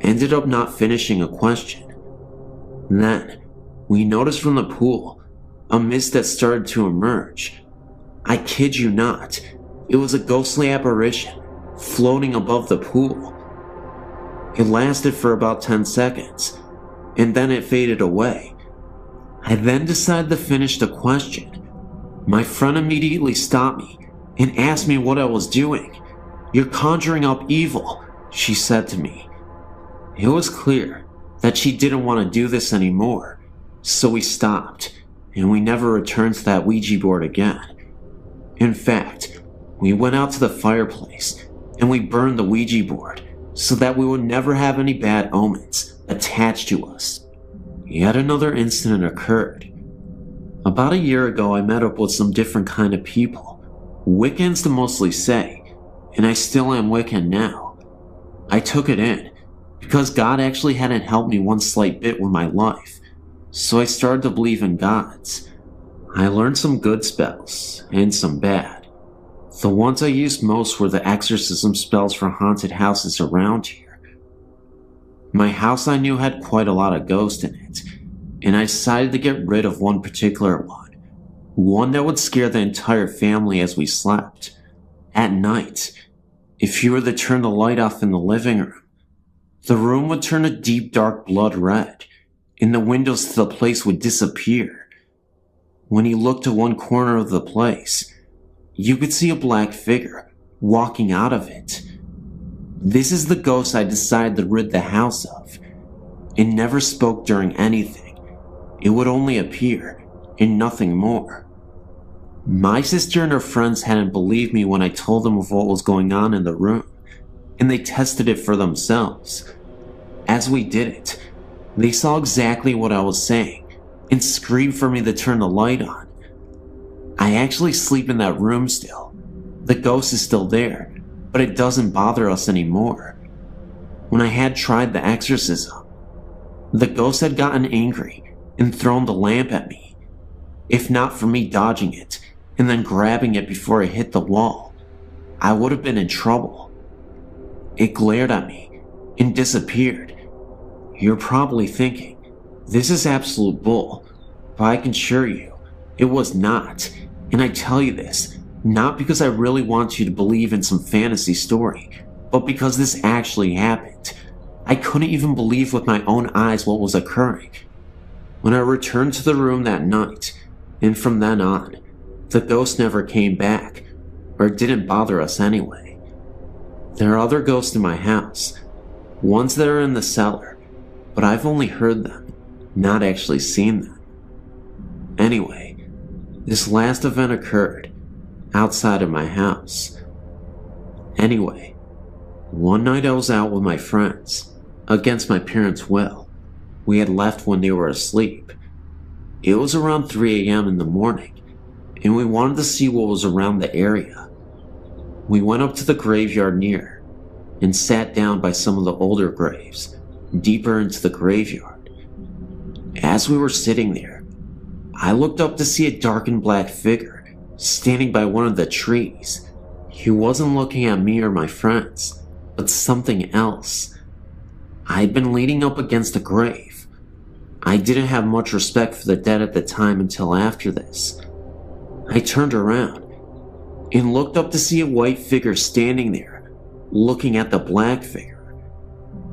ended up not finishing a question. Then, we noticed from the pool a mist that started to emerge. I kid you not, it was a ghostly apparition floating above the pool. It lasted for about 10 seconds, and then it faded away. I then decided to finish the question. My friend immediately stopped me and asked me what I was doing. "You're conjuring up evil," she said to me. It was clear that she didn't want to do this anymore, so we stopped, and we never returned to that Ouija board again. In fact, we went out to the fireplace and we burned the Ouija board so that we would never have any bad omens attached to us. yet another incident occurred. About a year ago, I met up with some different kind of people. Wiccans to mostly say, and I still am Wiccan now. I took it in, because God actually hadn't helped me one slight bit with my life, so I started to believe in gods. I learned some good spells, and some bad. The ones I used most were the exorcism spells for haunted houses around here. My house I knew had quite a lot of ghosts in it, and I decided to get rid of one particular one that would scare the entire family as we slept. At night, if you were to turn the light off in the living room, the room would turn a deep dark blood red, and the windows to the place would disappear. When you looked to one corner of the place, you could see a black figure walking out of it. This is the ghost I decided to rid the house of. It never spoke during anything. It would only appear, and nothing more. My sister and her friends hadn't believed me when I told them of what was going on in the room, and they tested it for themselves. As we did it, they saw exactly what I was saying, and screamed for me to turn the light on. I actually sleep in that room still. The ghost is still there, but it doesn't bother us anymore. When I had tried the exorcism, the ghost had gotten angry and thrown the lamp at me. If not for me dodging it and then grabbing it before it hit the wall, I would have been in trouble. It glared at me and disappeared. You're probably thinking, this is absolute bull, but I can assure you, it was not. And I tell you this, not because I really want you to believe in some fantasy story, but because this actually happened. I couldn't even believe with my own eyes what was occurring. When I returned to the room that night, and from then on, the ghost never came back, or it didn't bother us anyway. There are other ghosts in my house, ones that are in the cellar, but I've only heard them, not actually seen them. Anyway, this last event occurred outside of my house. Anyway, one night I was out with my friends, against my parents' will. We had left when they were asleep. It was around 3 a.m. in the morning, and we wanted to see what was around the area. We went up to the graveyard near, and sat down by some of the older graves, deeper into the graveyard. As we were sitting there, I looked up to see a dark and black figure standing by one of the trees. He wasn't looking at me or my friends, but something else. I had been leaning up against a grave. I didn't have much respect for the dead at the time until after this. I turned around and looked up to see a white figure standing there, looking at the black figure.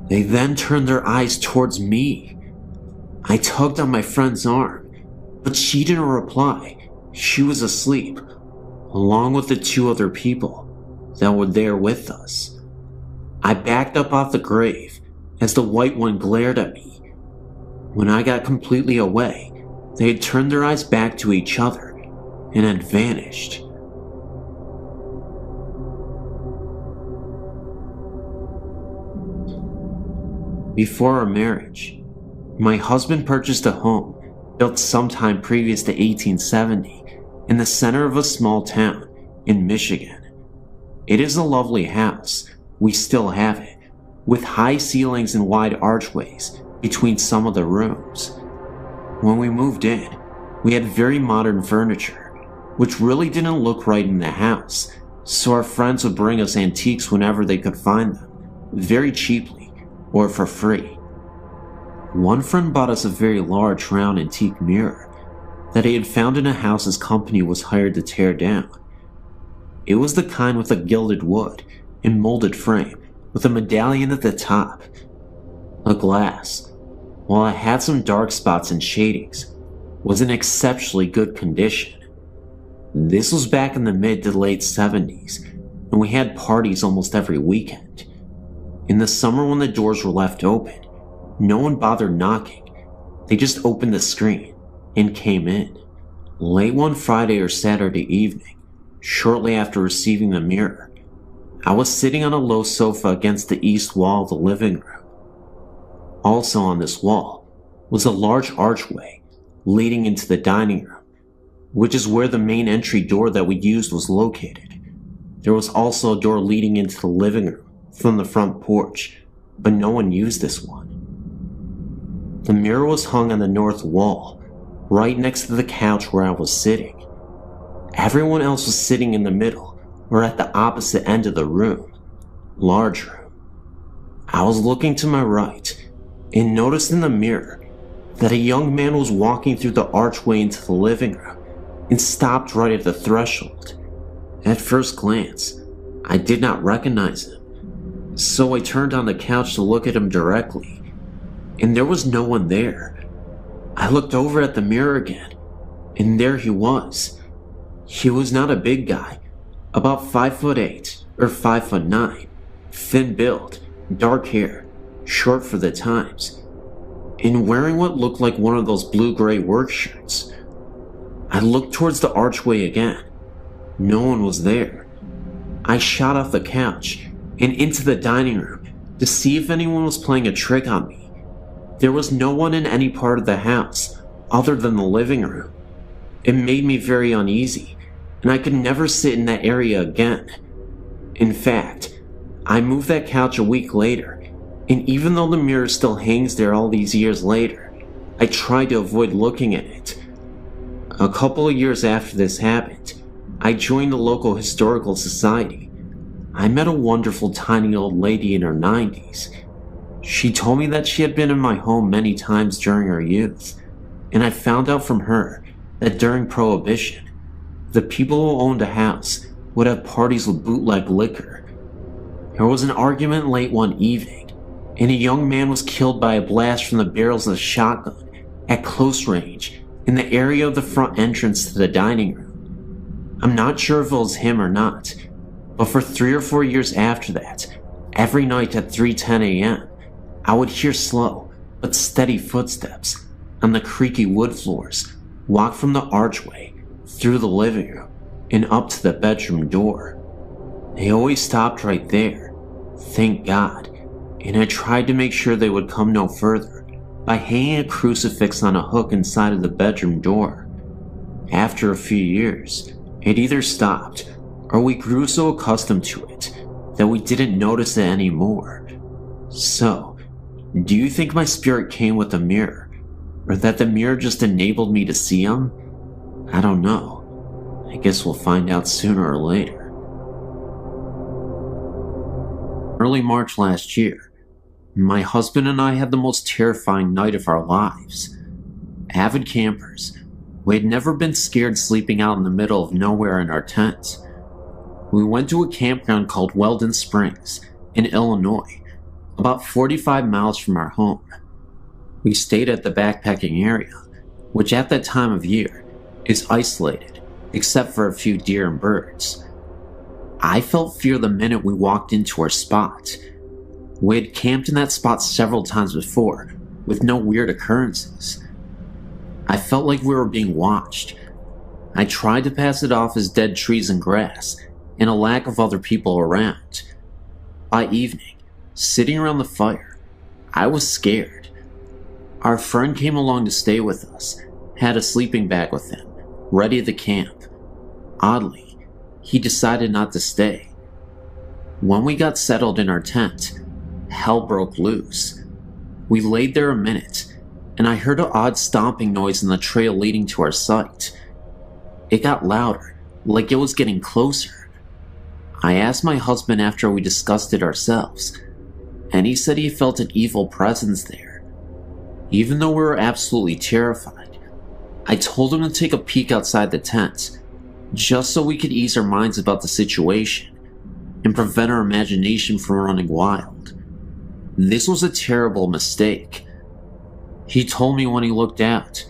They then turned their eyes towards me. I tugged on my friend's arm, but she didn't reply. She was asleep, along with the 2 other people that were there with us. I backed up off the grave as the white one glared at me. When I got completely away, they had turned their eyes back to each other and had vanished. Before our marriage, my husband purchased a home built sometime previous to 1870 in the center of a small town in Michigan. It is a lovely house, we still have it, with high ceilings and wide archways between some of the rooms. When we moved in, we had very modern furniture, which really didn't look right in the house, so our friends would bring us antiques whenever they could find them, very cheaply or for free. One friend bought us a very large round antique mirror that he had found in a house his company was hired to tear down. It was the kind with a gilded wood and molded frame with a medallion at the top. The glass, while it had some dark spots and shadings, was in exceptionally good condition. This was back in the mid to late 70s, and we had parties almost every weekend. In the summer when the doors were left open, no one bothered knocking. They just opened the screen and came in. Late one Friday or Saturday evening, shortly after receiving the mirror, I was sitting on a low sofa against the east wall of the living room. Also on this wall was a large archway leading into the dining room, which is where the main entry door that we used was located. There was also a door leading into the living room from the front porch, but no one used this one. The mirror was hung on the north wall, right next to the couch where I was sitting. Everyone else was sitting in the middle or at the opposite end of the room, large room. I was looking to my right and noticed in the mirror that a young man was walking through the archway into the living room and stopped right at the threshold. At first glance, I did not recognize him, so I turned on the couch to look at him directly, and there was no one there. I looked over at the mirror again, and there he was. He was not a big guy, about 5'8" or 5'9", thin build, dark hair, short for the times, and wearing what looked like one of those blue-gray work shirts. I looked towards the archway again. No one was there. I shot off the couch and into the dining room to see if anyone was playing a trick on me. There was no one in any part of the house other than the living room. It made me very uneasy, and I could never sit in that area again. In fact, I moved that couch a week later, and even though the mirror still hangs there all these years later, I tried to avoid looking at it. A couple of years after this happened, I joined the local historical society. I met a wonderful tiny old lady in her 90s. She told me that she had been in my home many times during her youth, and I found out from her that during Prohibition, the people who owned a house would have parties with bootleg liquor. There was an argument late one evening, and a young man was killed by a blast from the barrels of a shotgun at close range in the area of the front entrance to the dining room. I'm not sure if it was him or not, but for 3 or 4 years after that, every night at 3:10 a.m., I would hear slow but steady footsteps on the creaky wood floors walk from the archway through the living room and up to the bedroom door. They always stopped right there, thank God, and I tried to make sure they would come no further by hanging a crucifix on a hook inside of the bedroom door. After a few years, it either stopped or we grew so accustomed to it that we didn't notice it anymore. So, do you think my spirit came with the mirror, or that the mirror just enabled me to see him? I don't know. I guess we'll find out sooner or later. Early March last year, my husband and I had the most terrifying night of our lives. Avid campers, we had never been scared sleeping out in the middle of nowhere in our tent. We went to a campground called Weldon Springs in Illinois, about 45 miles from our home. We stayed at the backpacking area, which at that time of year is isolated except for a few deer and birds. I felt fear the minute we walked into our spot. We had camped in that spot several times before, with no weird occurrences. I felt like we were being watched. I tried to pass it off as dead trees and grass, and a lack of other people around. By evening, sitting around the fire, I was scared. Our friend came along to stay with us, had a sleeping bag with him, ready to camp. Oddly, he decided not to stay. When we got settled in our tent, hell broke loose. We laid there a minute, and I heard an odd stomping noise in the trail leading to our site. It got louder, like it was getting closer. I asked my husband after we discussed it ourselves, and he said he felt an evil presence there. Even though we were absolutely terrified, I told him to take a peek outside the tent, just so we could ease our minds about the situation and prevent our imagination from running wild. This was a terrible mistake. He told me when he looked out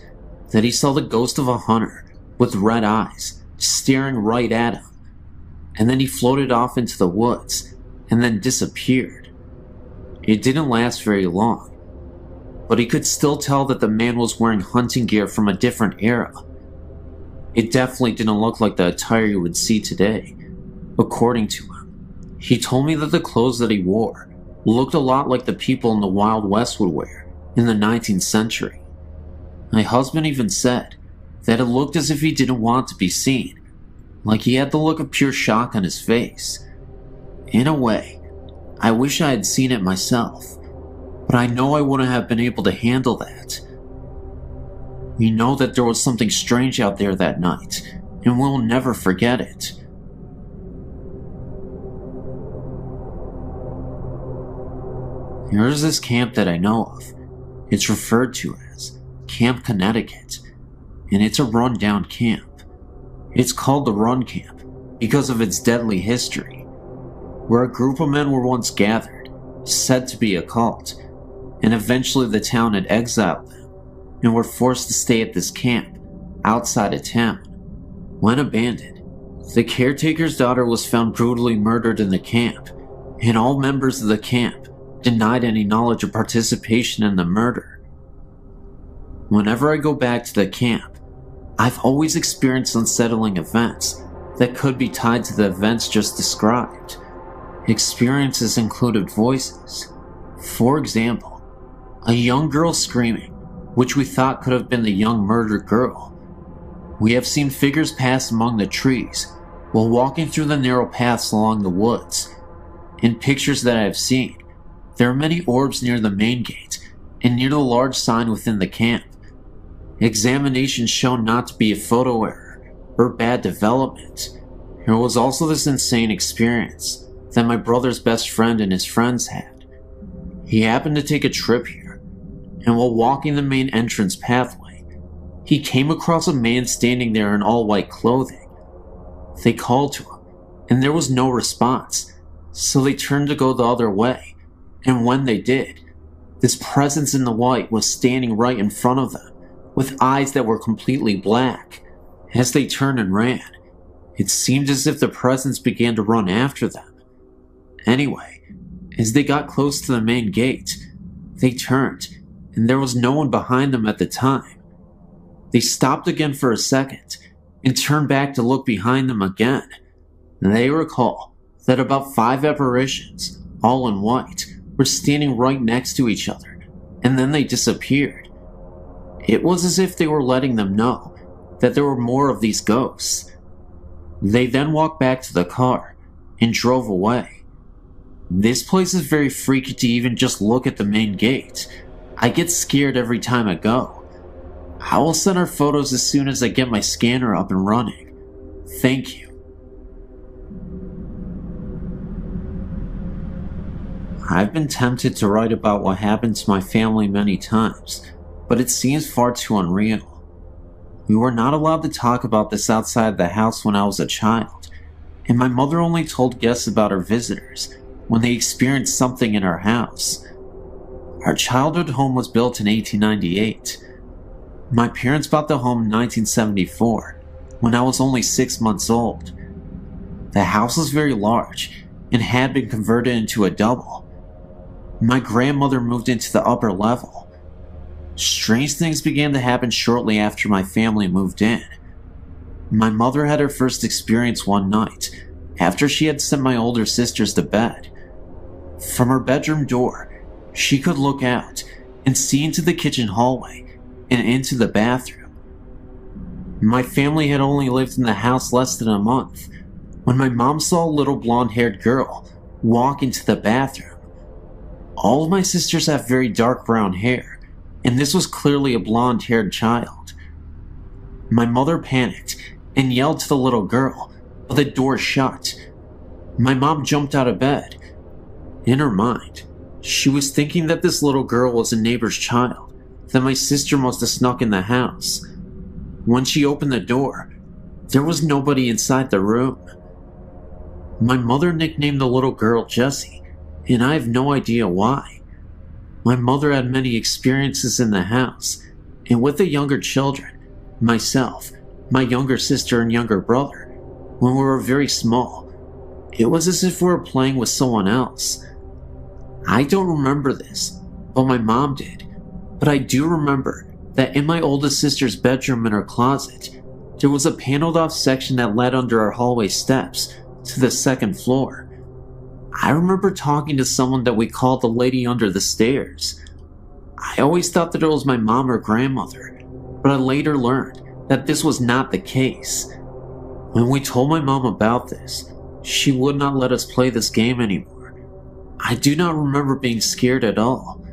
that he saw the ghost of a hunter with red eyes staring right at him, and then he floated off into the woods and then disappeared. It didn't last very long, but he could still tell that the man was wearing hunting gear from a different era. It definitely didn't look like the attire you would see today. According to him, he told me that the clothes that he wore looked a lot like the people in the Wild West would wear in the 19th century. My husband even said that it looked as if he didn't want to be seen, like he had the look of pure shock on his face. In a way, I wish I had seen it myself, but I know I wouldn't have been able to handle that. We know that there was something strange out there that night, and we'll never forget it. There's this camp that I know of. It's referred to as Camp Connecticut, and it's a rundown camp. It's called the Run Camp because of its deadly history, where a group of men were once gathered, said to be a cult, and eventually the town had exiled them and were forced to stay at this camp outside of town. When abandoned, the caretaker's daughter was found brutally murdered in the camp, and all members of the camp denied any knowledge or participation in the murder. Whenever I go back to the camp, I've always experienced unsettling events that could be tied to the events just described. Experiences included voices. For example, a young girl screaming, which we thought could have been the young murdered girl. We have seen figures pass among the trees while walking through the narrow paths along the woods. In pictures that I have seen, there are many orbs near the main gate and near the large sign within the camp. Examinations shown not to be a photo error or bad development. There was also this insane experience that my brother's best friend and his friends had. He happened to take a trip here, and while walking the main entrance pathway, he came across a man standing there in all white clothing. They called to him, and there was no response, so they turned to go the other way, and when they did, this presence in the white was standing right in front of them, with eyes that were completely black. As they turned and ran, it seemed as if the presence began to run after them. Anyway, as they got close to the main gate, they turned, and there was no one behind them at the time. They stopped again for a second, and turned back to look behind them again. They recall that about 5 apparitions, all in white, were standing right next to each other, and then they disappeared. It was as if they were letting them know that there were more of these ghosts. They then walked back to the car and drove away. This place is very freaky to even just look at the main gate. I get scared every time I go. I will send our photos as soon as I get my scanner up and running. Thank you. I've been tempted to write about what happened to my family many times, but it seems far too unreal. We were not allowed to talk about this outside the house when I was a child, and my mother only told guests about her visitors when they experienced something in our house. Our childhood home was built in 1898. My parents bought the home in 1974, when I was only 6 months old. The house was very large and had been converted into a double. My grandmother moved into the upper level. Strange things began to happen shortly after my family moved in. My mother had her first experience one night, after she had sent my older sisters to bed. From her bedroom door, she could look out and see into the kitchen hallway and into the bathroom. My family had only lived in the house less than a month when my mom saw a little blonde-haired girl walk into the bathroom. All of my sisters have very dark brown hair, and this was clearly a blonde-haired child. My mother panicked and yelled to the little girl, but the door shut. My mom jumped out of bed. In her mind, she was thinking that this little girl was a neighbor's child, that my sister must have snuck in the house. When she opened the door, there was nobody inside the room. My mother nicknamed the little girl Jessie, and I have no idea why. My mother had many experiences in the house, and with the younger children, myself, my younger sister and younger brother, when we were very small, it was as if we were playing with someone else. I don't remember this, but my mom did. But I do remember that in my oldest sister's bedroom in her closet, there was a paneled off section that led under our hallway steps to the second floor. I remember talking to someone that we called the lady under the stairs. I always thought that it was my mom or grandmother, but I later learned that this was not the case. When we told my mom about this, she would not let us play this game anymore. I do not remember being scared at all.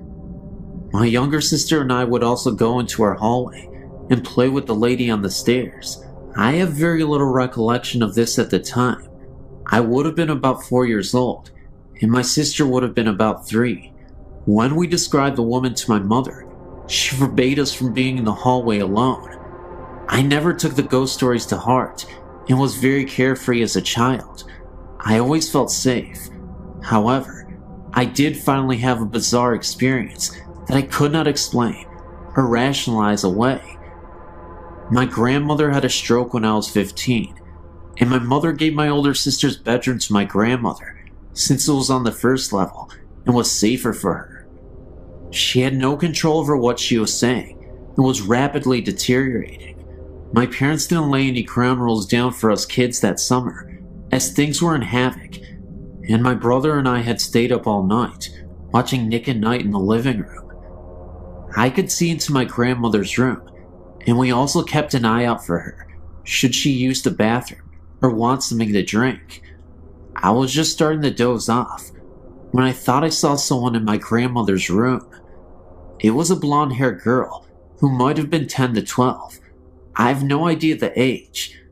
My younger sister and I would also go into our hallway and play with the lady on the stairs. I have very little recollection of this at the time. I would have been about 4 years old, and my sister would have been about 3. When we described the woman to my mother, she forbade us from being in the hallway alone. I never took the ghost stories to heart and was very carefree as a child. I always felt safe. However, I did finally have a bizarre experience that I could not explain or rationalize away. My grandmother had a stroke when I was 15, and my mother gave my older sister's bedroom to my grandmother since it was on the first level and was safer for her. She had no control over what she was saying and was rapidly deteriorating. My parents didn't lay any ground rules down for us kids that summer, as things were in havoc, and my brother and I had stayed up all night, watching Nick at Night in the living room. I could see into my grandmother's room, and we also kept an eye out for her, should she use the bathroom or want something to drink. I was just starting to doze off when I thought I saw someone in my grandmother's room. It was a blonde-haired girl who might have been 10 to 12. I have no idea the age.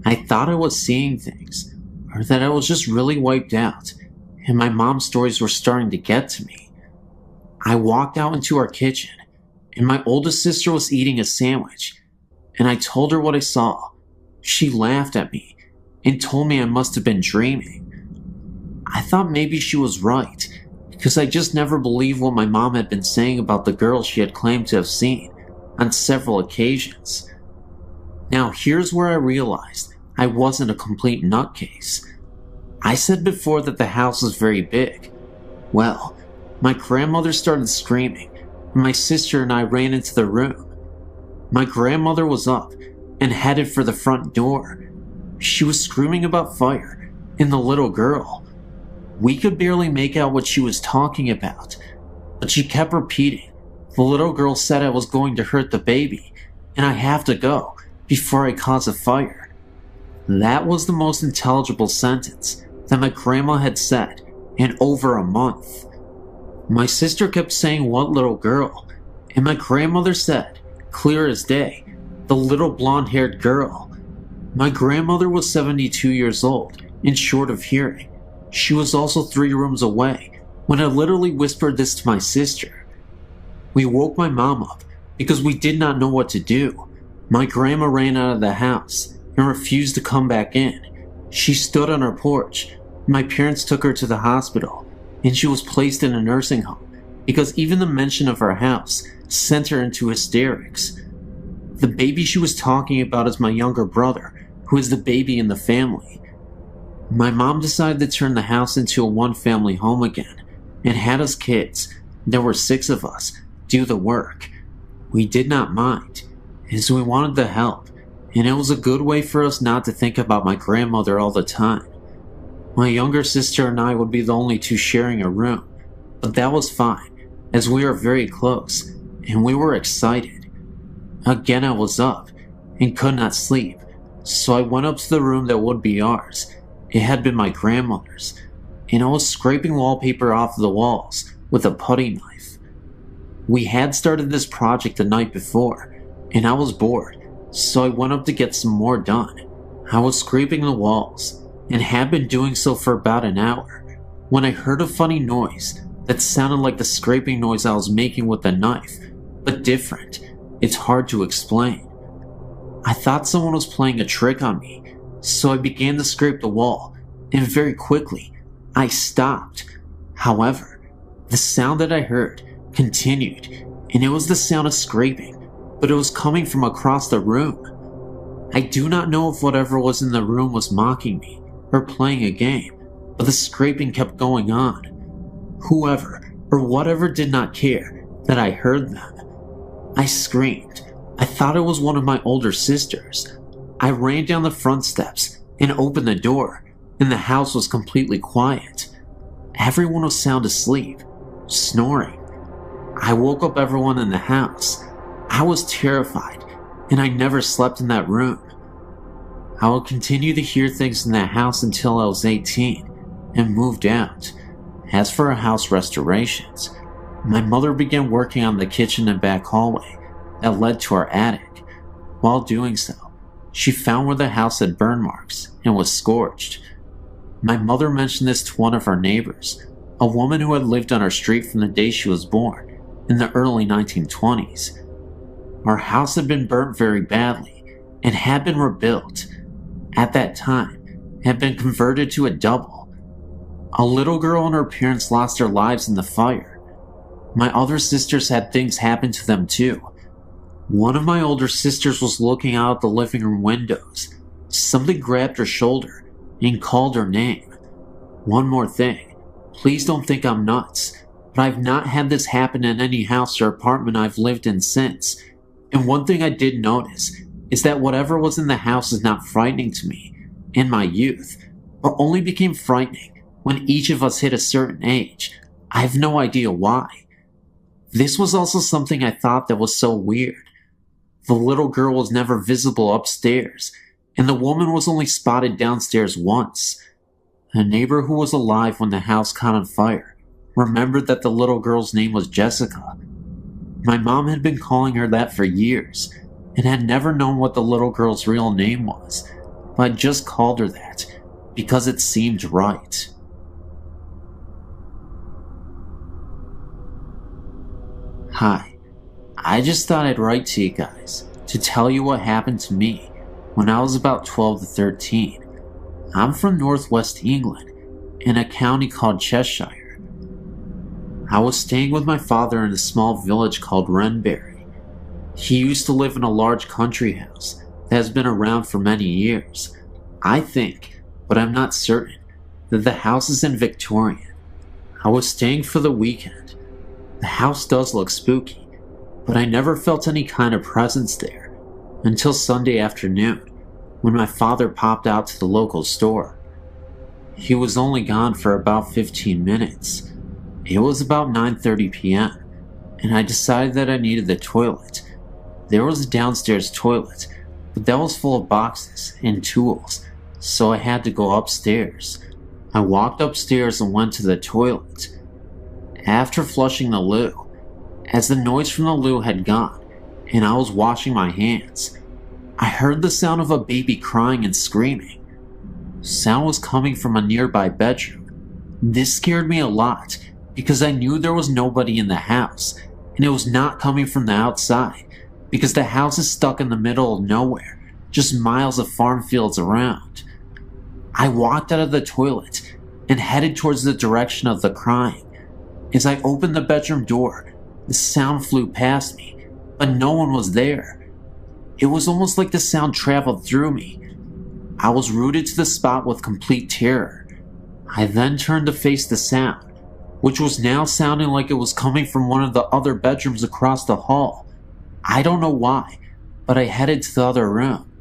I thought I was seeing things, or that I was just really wiped out, and my mom's stories were starting to get to me. I walked out into our kitchen, and my oldest sister was eating a sandwich, and I told her what I saw. She laughed at me and told me I must have been dreaming. I thought maybe she was right, because I just never believed what my mom had been saying about the girl she had claimed to have seen on several occasions. Now here's where I realized I wasn't a complete nutcase. I said before that the house was very big. Well, my grandmother started screaming, and my sister and I ran into the room. My grandmother was up and headed for the front door. She was screaming about fire and the little girl. We could barely make out what she was talking about, but she kept repeating, "The little girl said I was going to hurt the baby, and I have to go before I cause a fire." That was the most intelligible sentence that my grandma had said in over a month. My sister kept saying, "What little girl?" and my grandmother said, clear as day, "The little blonde-haired girl." My grandmother was 72 years old and short of hearing. She was also 3 rooms away when I literally whispered this to my sister. We woke my mom up because we did not know what to do. My grandma ran out of the house and refused to come back in. She stood on our porch. My parents took her to the hospital, and she was placed in a nursing home because even the mention of our house sent her into hysterics. The baby she was talking about is my younger brother, who is the baby in the family. My mom decided to turn the house into a one-family home again and had us kids, there were 6 of us, do the work. We did not mind, as we wanted to help, and it was a good way for us not to think about my grandmother all the time. My younger sister and I would be the only 2 sharing a room, but that was fine, as we were very close, and we were excited. Again I was up, and could not sleep, so I went up to the room that would be ours. It had been my grandmother's, and I was scraping wallpaper off the walls with a putty knife. We had started this project the night before, and I was bored, so I went up to get some more done. I was scraping the walls, and had been doing so for about an hour, when I heard a funny noise that sounded like the scraping noise I was making with the knife, but different. It's hard to explain. I thought someone was playing a trick on me, so I began to scrape the wall, and very quickly, I stopped. However, the sound that I heard continued, and it was the sound of scraping, but it was coming from across the room. I do not know if whatever was in the room was mocking me or playing a game, but the scraping kept going on. Whoever or whatever did not care that I heard them. I screamed. I thought it was one of my older sisters. I ran down the front steps and opened the door, and the house was completely quiet. Everyone was sound asleep, snoring. I woke up everyone in the house. I was terrified and I never slept in that room. I would continue to hear things in that house until I was 18 and moved out. As for our house restorations, my mother began working on the kitchen and back hallway that led to our attic. While doing so, she found where the house had burn marks and was scorched. My mother mentioned this to one of our neighbors, a woman who had lived on our street from the day she was born, in the early 1920s. Our house had been burnt very badly and had been rebuilt. At that time, had been converted to a double. A little girl and her parents lost their lives in the fire. My other sisters had things happen to them too. One of my older sisters was looking out the living room windows. Something grabbed her shoulder and called her name. One more thing, please don't think I'm nuts, but I've not had this happen in any house or apartment I've lived in since. And one thing I did notice is that whatever was in the house is not frightening to me in my youth, but only became frightening when each of us hit a certain age. I have no idea why. This was also something I thought that was so weird. The little girl was never visible upstairs, and the woman was only spotted downstairs once. A neighbor who was alive when the house caught on fire remembered that the little girl's name was Jessica. My mom had been calling her that for years, and had never known what the little girl's real name was, but I just called her that because it seemed right. Hi, I just thought I'd write to you guys to tell you what happened to me when I was about 12 to 13. I'm from northwest England, in a county called Cheshire. I was staying with my father in a small village called Wrenbury. He used to live in a large country house that has been around for many years. I think, but I'm not certain, that the house is in Victorian. I was staying for the weekend. The house does look spooky, but I never felt any kind of presence there until Sunday afternoon when my father popped out to the local store. He was only gone for about 15 minutes. It was about 9:30 p.m., and I decided that I needed the toilet. There was a downstairs toilet, but that was full of boxes and tools, so I had to go upstairs. I walked upstairs and went to the toilet. After flushing the loo, as the noise from the loo had gone, and I was washing my hands, I heard the sound of a baby crying and screaming. Sound was coming from a nearby bedroom. This scared me a lot, because I knew there was nobody in the house, and it was not coming from the outside, because the house is stuck in the middle of nowhere, just miles of farm fields around. I walked out of the toilet and headed towards the direction of the crying. As I opened the bedroom door, the sound flew past me, but no one was there. It was almost like the sound traveled through me. I was rooted to the spot with complete terror. I then turned to face the sound, which was now sounding like it was coming from one of the other bedrooms across the hall. I don't know why, but I headed to the other room.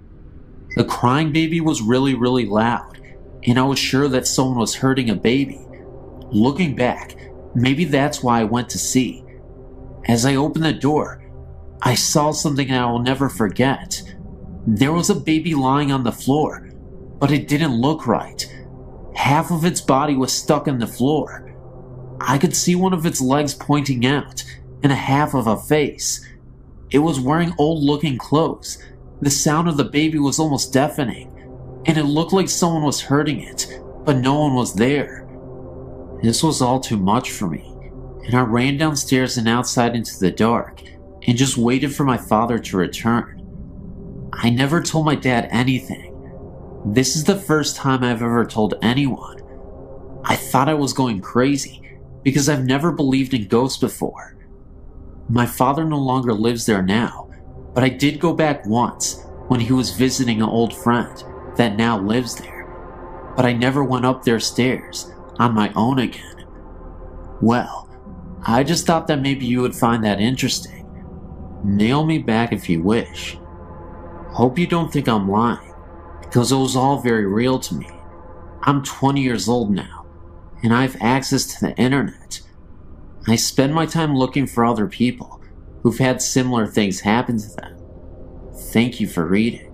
The crying baby was really loud, and I was sure that someone was hurting a baby. Looking back, maybe that's why I went to see. As I opened the door, I saw something I will never forget. There was a baby lying on the floor, but it didn't look right. Half of its body was stuck in the floor. I could see one of its legs pointing out, and a half of a face. It was wearing old-looking clothes. The sound of the baby was almost deafening, and it looked like someone was hurting it, but no one was there. This was all too much for me, and I ran downstairs and outside into the dark, and just waited for my father to return. I never told my dad anything. This is the first time I've ever told anyone. I thought I was going crazy, because I've never believed in ghosts before. My father no longer lives there now, but I did go back once when he was visiting an old friend that now lives there. But I never went up their stairs on my own again. Well, I just thought that maybe you would find that interesting. Mail me back if you wish. Hope you don't think I'm lying, because it was all very real to me. I'm 20 years old now, and I have access to the internet. I spend my time looking for other people who've had similar things happen to them. Thank you for reading.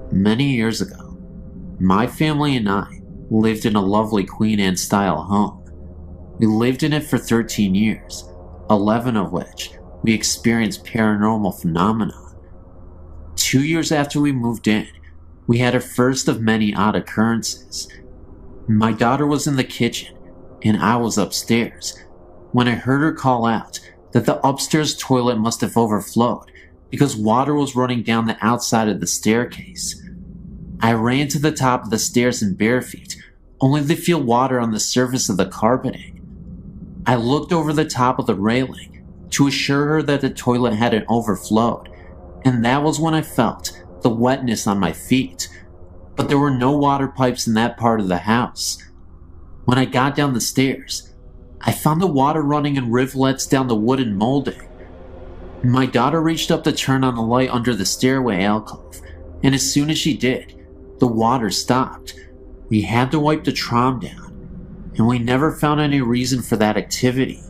Many years ago, my family and I lived in a lovely Queen Anne style home. We lived in it for 13 years, 11 of which we experienced paranormal phenomena. 2 years after we moved in, we had our first of many odd occurrences. My daughter was in the kitchen and I was upstairs when I heard her call out that the upstairs toilet must have overflowed because water was running down the outside of the staircase. I ran to the top of the stairs in bare feet, only to feel water on the surface of the carpeting. I looked over the top of the railing to assure her that the toilet hadn't overflowed, and that was when I felt the wetness on my feet. But there were no water pipes in that part of the house. When I got down the stairs, I found the water running in rivulets down the wooden molding. My daughter reached up to turn on the light under the stairway alcove, and as soon as she did, the water stopped. We had to wipe the trom down, and we never found any reason for that activity.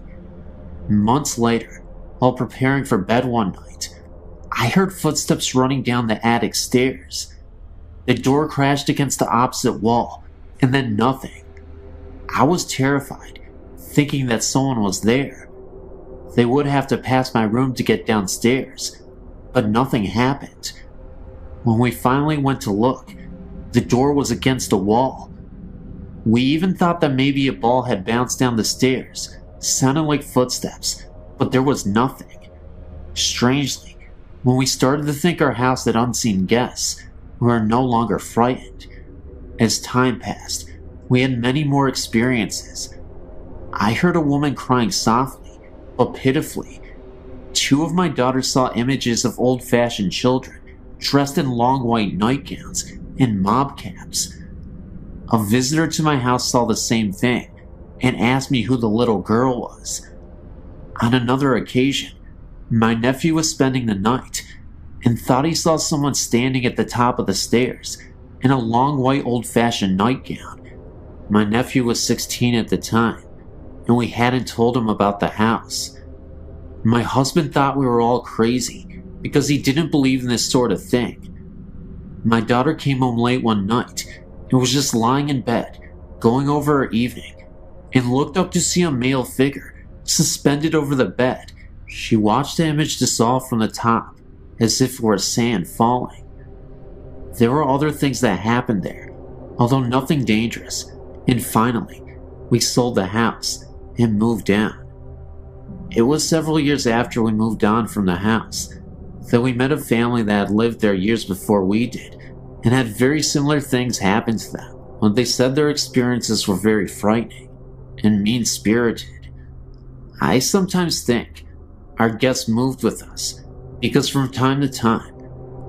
Months later, while preparing for bed one night, I heard footsteps running down the attic stairs. The door crashed against the opposite wall, and then nothing. I was terrified, thinking that someone was there. They would have to pass my room to get downstairs, but nothing happened. When we finally went to look, the door was against the wall. We even thought that maybe a ball had bounced down the stairs, sounding like footsteps, but there was nothing. Strangely, when we started to think our house had unseen guests, we were no longer frightened. As time passed, we had many more experiences. I heard a woman crying softly, but pitifully. 2 of my daughters saw images of old-fashioned children, dressed in long white nightgowns and mob caps. A visitor to my house saw the same thing and asked me who the little girl was. On another occasion, my nephew was spending the night and thought he saw someone standing at the top of the stairs in a long white old-fashioned nightgown. My nephew was 16 at the time, and we hadn't told him about the house. My husband thought we were all crazy because he didn't believe in this sort of thing. My daughter came home late one night and was just lying in bed, going over her evening, and looked up to see a male figure suspended over the bed. She watched the image dissolve from the top, as if it were sand falling. There were other things that happened there, although nothing dangerous, and finally, we sold the house and moved down. It was several years after we moved on from the house that we met a family that had lived there years before we did and had very similar things happen to them. When they said their experiences were very frightening and mean-spirited. I sometimes think our guests moved with us because from time to time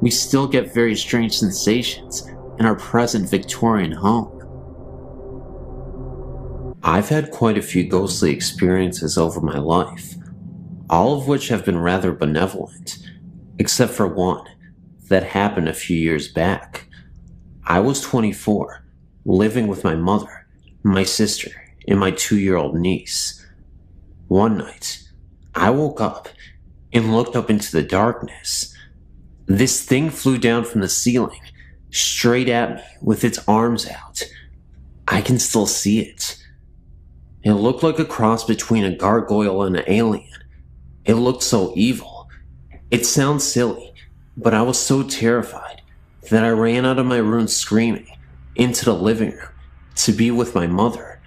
we still get very strange sensations in our present Victorian home. I've had quite a few ghostly experiences over my life, all of which have been rather benevolent, except for one that happened a few years back. I was 24, living with my mother, my sister, and my 2-year-old niece. One night, I woke up and looked up into the darkness. This thing flew down from the ceiling, straight at me with its arms out. I can still see it. It looked like a cross between a gargoyle and an alien. It looked so evil. It sounds silly, but I was so terrified that I ran out of my room screaming into the living room to be with my mother.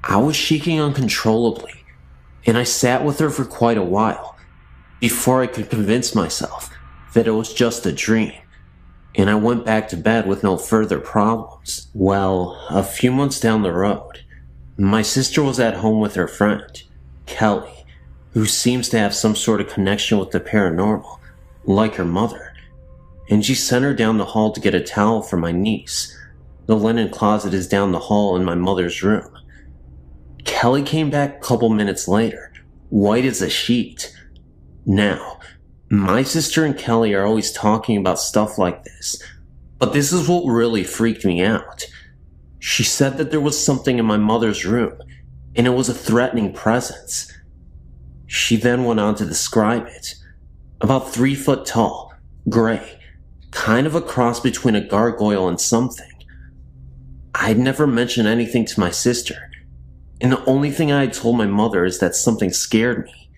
I was shaking uncontrollably, and I sat with her for quite a while before I could convince myself that it was just a dream, and I went back to bed with no further problems. Well, a few months down the road, my sister was at home with her friend, Kelly, who seems to have some sort of connection with the paranormal, like her mother, and she sent her down the hall to get a towel for my niece. The linen closet is down the hall in my mother's room. Kelly came back a couple minutes later, white as a sheet. Now, my sister and Kelly are always talking about stuff like this, but this is what really freaked me out. She said that there was something in my mother's room, and it was a threatening presence. She then went on to describe it. About 3 foot tall, gray, kind of a cross between a gargoyle and something. I'd never mentioned anything to my sister, and the only thing I had told my mother is that something scared me.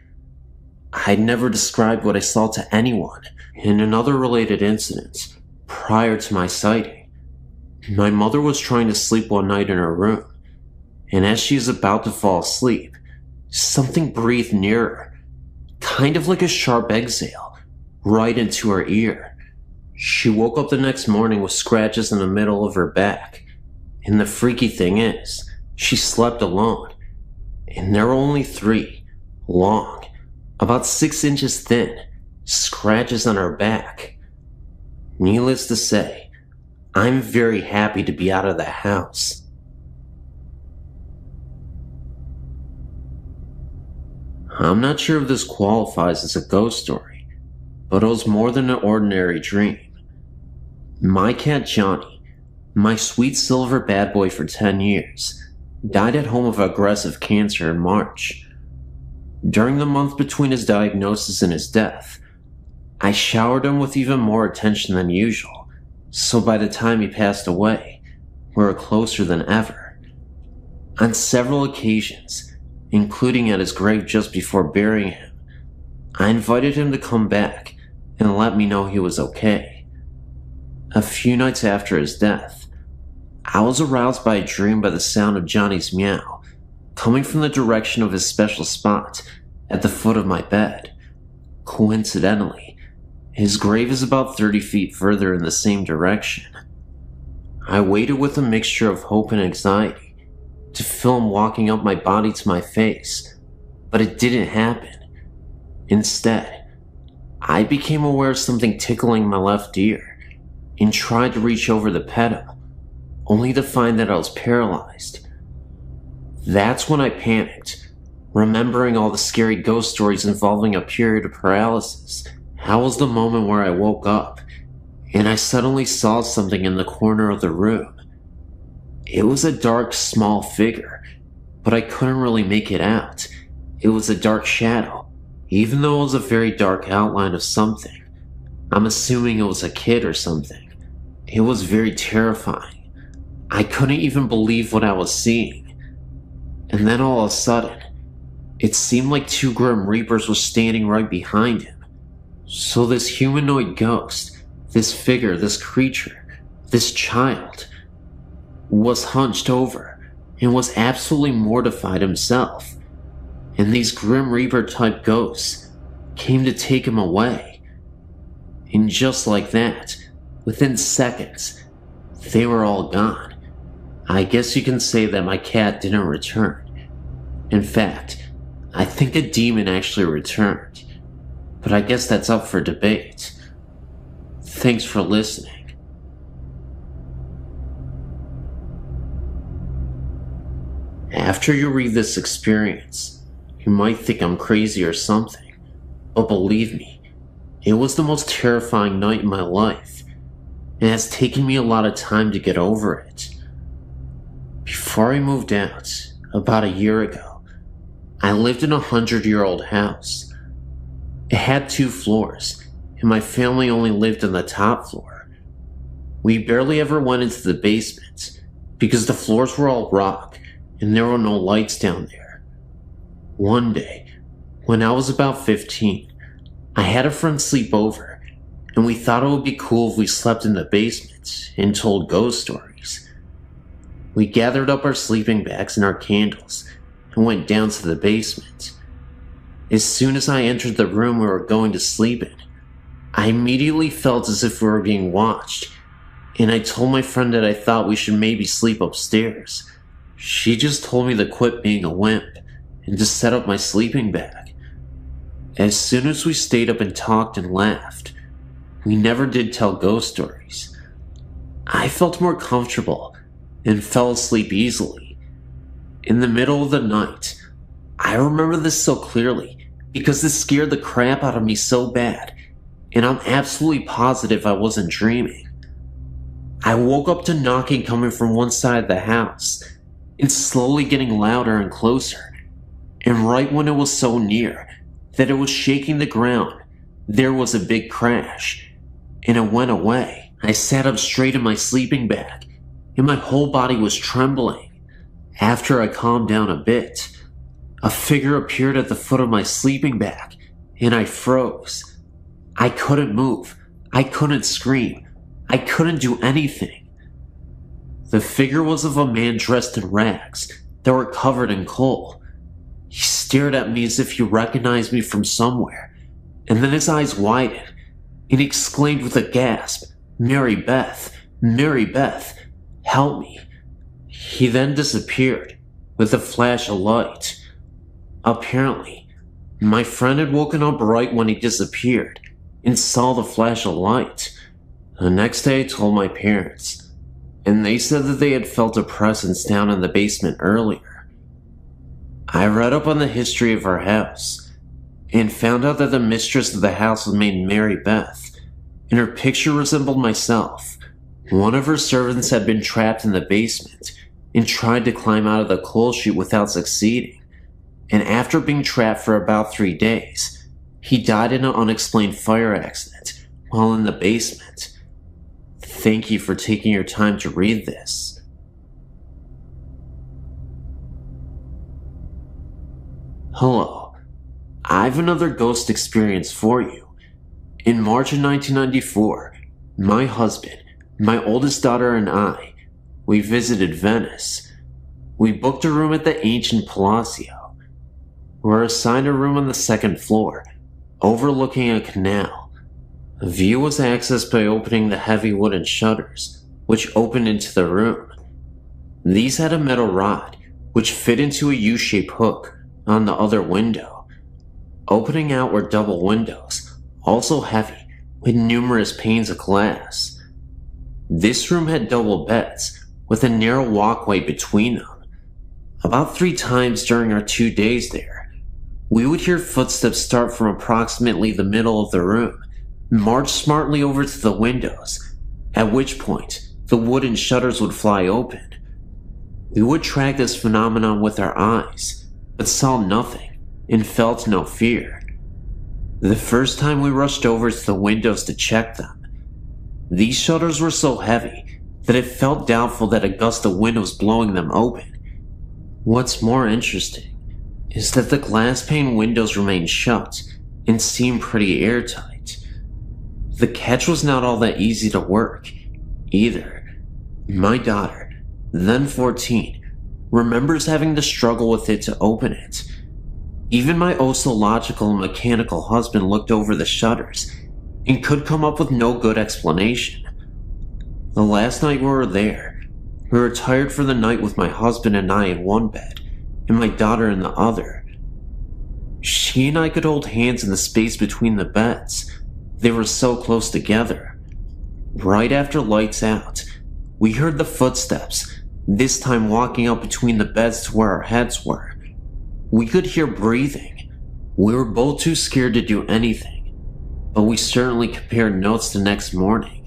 I'd never described what I saw to anyone. In another related incident, prior to my sighting, my mother was trying to sleep one night in her room, and as she is about to fall asleep, something breathed near her, kind of like a sharp exhale, right into her ear. She woke up the next morning with scratches in the middle of her back, and the freaky thing is, she slept alone, and there were only 3, long, about 6 inches thin, scratches on her back. Needless to say, I'm very happy to be out of the house. I'm not sure if this qualifies as a ghost story, but it was more than an ordinary dream. My cat Johnny, my sweet silver bad boy for 10 years, died at home of aggressive cancer in March. During the month between his diagnosis and his death, I showered him with even more attention than usual, so by the time he passed away, we were closer than ever. On several occasions, including at his grave just before burying him, I invited him to come back and let me know he was okay. A few nights after his death, I was aroused by a dream by the sound of Johnny's meow, coming from the direction of his special spot at the foot of my bed. Coincidentally, his grave is about 30 feet further in the same direction. I waited with a mixture of hope and anxiety to feel him walking up my body to my face, but it didn't happen. Instead, I became aware of something tickling my left ear and tried to reach over to pet him, only to find that I was paralyzed. That's when I panicked, remembering all the scary ghost stories involving a period of paralysis. That was the moment where I woke up, and I suddenly saw something in the corner of the room. It was a dark, small figure, but I couldn't really make it out. It was a dark shadow, even though it was a very dark outline of something. I'm assuming it was a kid or something. It was very terrifying. I couldn't even believe what I was seeing. And then all of a sudden, it seemed like 2 Grim Reapers were standing right behind him. So this humanoid ghost, this figure, this creature, this child, was hunched over and was absolutely mortified himself. And these Grim Reaper type ghosts came to take him away. And just like that, within seconds, they were all gone. I guess you can say that my cat didn't return. In fact, I think a demon actually returned. But I guess that's up for debate. Thanks for listening. After you read this experience, you might think I'm crazy or something, but believe me, it was the most terrifying night in my life, and it has taken me a lot of time to get over it. Before I moved out, about a year ago, I lived in a 100-year-old house. It had 2 floors, and my family only lived on the top floor. We barely ever went into the basement, because the floors were all rock, and there were no lights down there. One day, when I was about 15, I had a friend sleep over, and we thought it would be cool if we slept in the basement and told ghost stories. We gathered up our sleeping bags and our candles, and went down to the basement. As soon as I entered the room we were going to sleep in, I immediately felt as if we were being watched, and I told my friend that I thought we should maybe sleep upstairs. She just told me to quit being a wimp and to set up my sleeping bag. As soon as we stayed up and talked and laughed, we never did tell ghost stories. I felt more comfortable and fell asleep easily. In the middle of the night, I remember this so clearly because this scared the crap out of me so bad, and I'm absolutely positive I wasn't dreaming. I woke up to knocking coming from one side of the house, and slowly getting louder and closer, and right when it was so near, that it was shaking the ground, there was a big crash, and it went away. I sat up straight in my sleeping bag, and my whole body was trembling. After I calmed down a bit, a figure appeared at the foot of my sleeping bag, and I froze. I couldn't move. I couldn't scream. I couldn't do anything. The figure was of a man dressed in rags that were covered in coal. He stared at me as if he recognized me from somewhere, and then his eyes widened, and he exclaimed with a gasp, "Mary Beth, Mary Beth, help me." He then disappeared with a flash of light. Apparently, my friend had woken up right when he disappeared and saw the flash of light. The next day I told my parents, and they said that they had felt a presence down in the basement earlier. I read up on the history of our house and found out that the mistress of the house was named Mary Beth, and her picture resembled myself. One of her servants had been trapped in the basement and tried to climb out of the coal chute without succeeding, and after being trapped for about 3 days, he died in an unexplained fire accident while in the basement. Thank you for taking your time to read this. Hello, I have another ghost experience for you. In March of 1994, my husband, my oldest daughter, and we visited Venice. We booked a room at the ancient Palazzo. We were assigned a room on the second floor, overlooking a canal. The view was accessed by opening the heavy wooden shutters, which opened into the room. These had a metal rod, which fit into a U-shaped hook on the other window. Opening out were double windows, also heavy, with numerous panes of glass. This room had double beds, with a narrow walkway between them. About 3 times during our 2 days there, we would hear footsteps start from approximately the middle of the room, march smartly over to the windows, at which point the wooden shutters would fly open. We would track this phenomenon with our eyes, but saw nothing and felt no fear. The first time we rushed over to the windows to check them, these shutters were so heavy that it felt doubtful that a gust of wind was blowing them open. What's more interesting is that the glass pane windows remained shut and seemed pretty airtight. The catch was not all that easy to work, either. My daughter, then 14, remembers having to struggle with it to open it. Even my oh-so-logical and mechanical husband looked over the shutters and could come up with no good explanation. The last night we were there, we were retired for the night with my husband and I in one bed, and my daughter in the other. She and I could hold hands in the space between the beds. They were so close together. Right after lights out, we heard the footsteps, this time walking up between the beds to where our heads were. We could hear breathing. We were both too scared to do anything, but we certainly compared notes the next morning.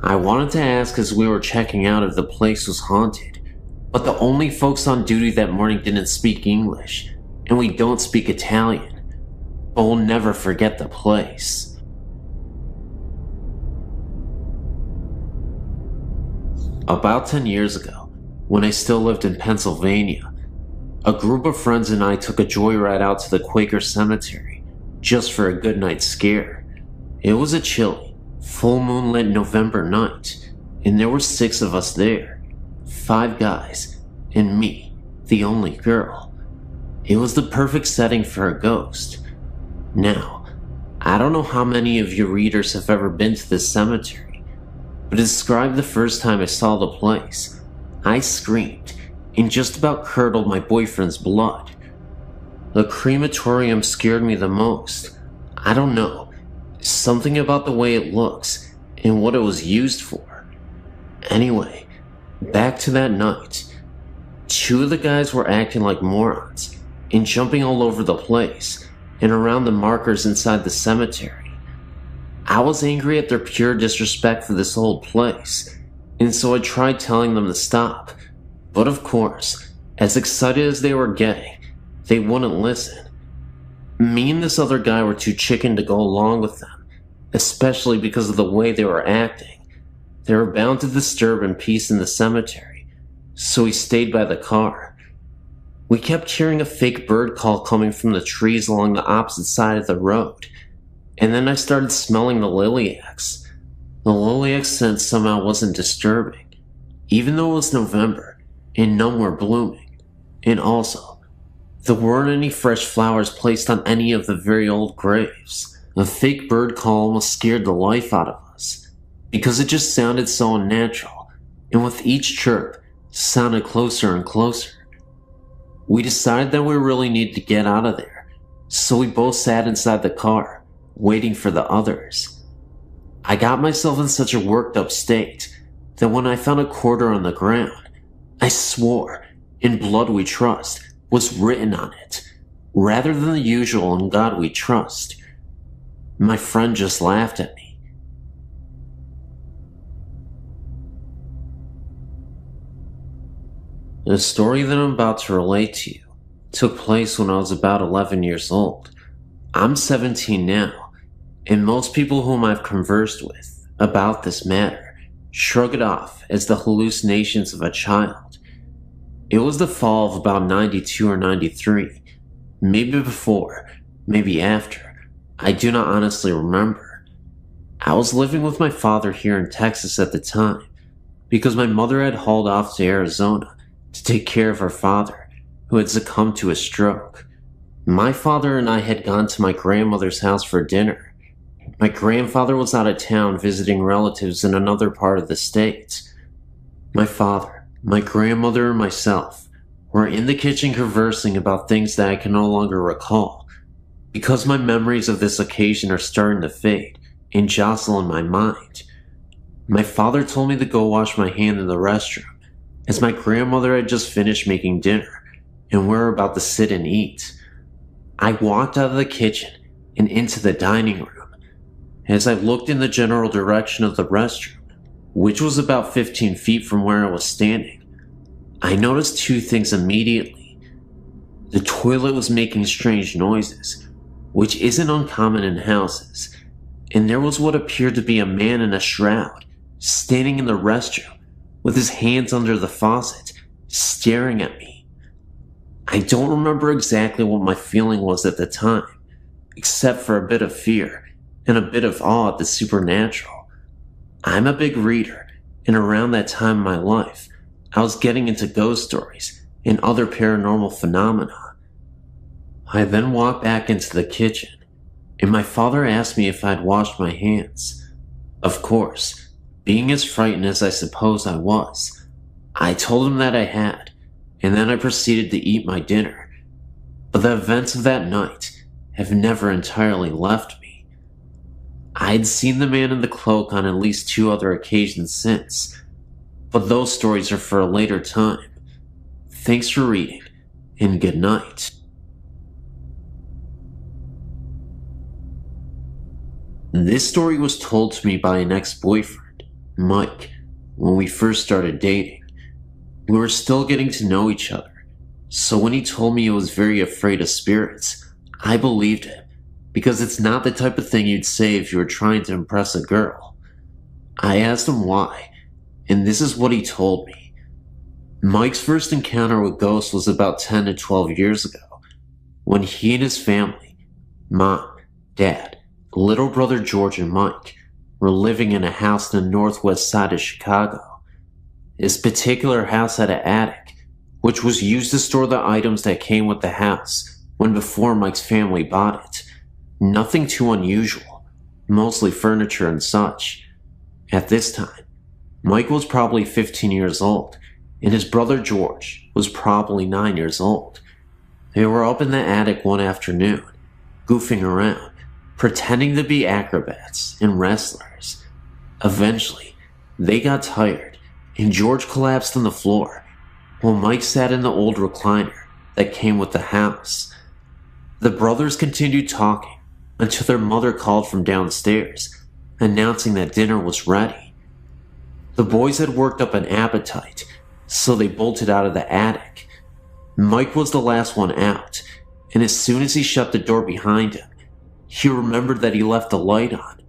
I wanted to ask as we were checking out if the place was haunted, but the only folks on duty that morning didn't speak English, and we don't speak Italian, but we'll never forget the place. About 10 years ago, when I still lived in Pennsylvania, a group of friends and I took a joyride out to the Quaker Cemetery just for a good night scare. It was a chilly, full moonlit November night, and there were 6 of us there, 5 guys, and me, the only girl. It was the perfect setting for a ghost. Now, I don't know how many of your readers have ever been to this cemetery, but to describe the first time I saw the place, I screamed and just about curdled my boyfriend's blood. The crematorium scared me the most. I don't know, something about the way it looks and what it was used for. Anyway, back to that night. 2 of the guys were acting like morons and jumping all over the place and around the markers inside the cemetery. I was angry at their pure disrespect for this old place, and so I tried telling them to stop. But of course, as excited as they were getting, they wouldn't listen. Me and this other guy were too chicken to go along with them, especially because of the way they were acting. They were bound to disturb peace in the cemetery, so we stayed by the car. We kept hearing a fake bird call coming from the trees along the opposite side of the road, and then I started smelling the lilacs. The lilac scent somehow wasn't disturbing, even though it was November, and none were blooming. And also, there weren't any fresh flowers placed on any of the very old graves. The fake bird call almost scared the life out of us, because it just sounded so unnatural, and with each chirp, sounded closer and closer. We decided that we really needed to get out of there, so we both sat inside the car, waiting for the others. I got myself in such a worked up state that when I found a quarter on the ground, I swore, "In blood we trust," was written on it, rather than the usual "In God we trust." My friend just laughed at me. The story that I'm about to relate to you took place when I was about 11 years old. I'm 17 now, and most people whom I've conversed with about this matter shrug it off as the hallucinations of a child. It was the fall of about 92 or 93, maybe before, maybe after. I do not honestly remember. I was living with my father here in Texas at the time, because my mother had hauled off to Arizona to take care of her father, who had succumbed to a stroke. My father and I had gone to my grandmother's house for dinner. My grandfather was out of town visiting relatives in another part of the state. My father, my grandmother, and myself were in the kitchen conversing about things that I can no longer recall, because my memories of this occasion are starting to fade and jostle in my mind. My father told me to go wash my hand in the restroom, as my grandmother had just finished making dinner, and we were about to sit and eat. I walked out of the kitchen and into the dining room. As I looked in the general direction of the restroom, which was about 15 feet from where I was standing, I noticed two things immediately. The toilet was making strange noises, which isn't uncommon in houses, and there was what appeared to be a man in a shroud, standing in the restroom, with his hands under the faucet, staring at me. I don't remember exactly what my feeling was at the time, except for a bit of fear and a bit of awe at the supernatural. I'm a big reader, and around that time in my life, I was getting into ghost stories and other paranormal phenomena. I then walked back into the kitchen, and my father asked me if I'd washed my hands. Of course, being as frightened as I suppose I was, I told him that I had, and then I proceeded to eat my dinner. But the events of that night have never entirely left me. I had seen the man in the cloak on at least 2 other occasions since, but those stories are for a later time. Thanks for reading, and good night. This story was told to me by an ex-boyfriend, Mike, when we first started dating. We were still getting to know each other, so when he told me he was very afraid of spirits, I believed him, because it's not the type of thing you'd say if you were trying to impress a girl. I asked him why, and this is what he told me. Mike's first encounter with ghosts was about 10 to 12 years ago, when he and his family, mom, dad, little brother George, and Mike, were living in a house in the northwest side of Chicago. This particular house had an attic, which was used to store the items that came with the house when before Mike's family bought it. Nothing too unusual, mostly furniture and such. At this time, Mike was probably 15 years old, and his brother George was probably 9 years old. They were up in the attic one afternoon, goofing around, pretending to be acrobats and wrestlers. Eventually, they got tired, and George collapsed on the floor, while Mike sat in the old recliner that came with the house. The brothers continued talking until their mother called from downstairs, announcing that dinner was ready. The boys had worked up an appetite, so they bolted out of the attic. Mike was the last one out, and as soon as he shut the door behind him, he remembered that he left the light on.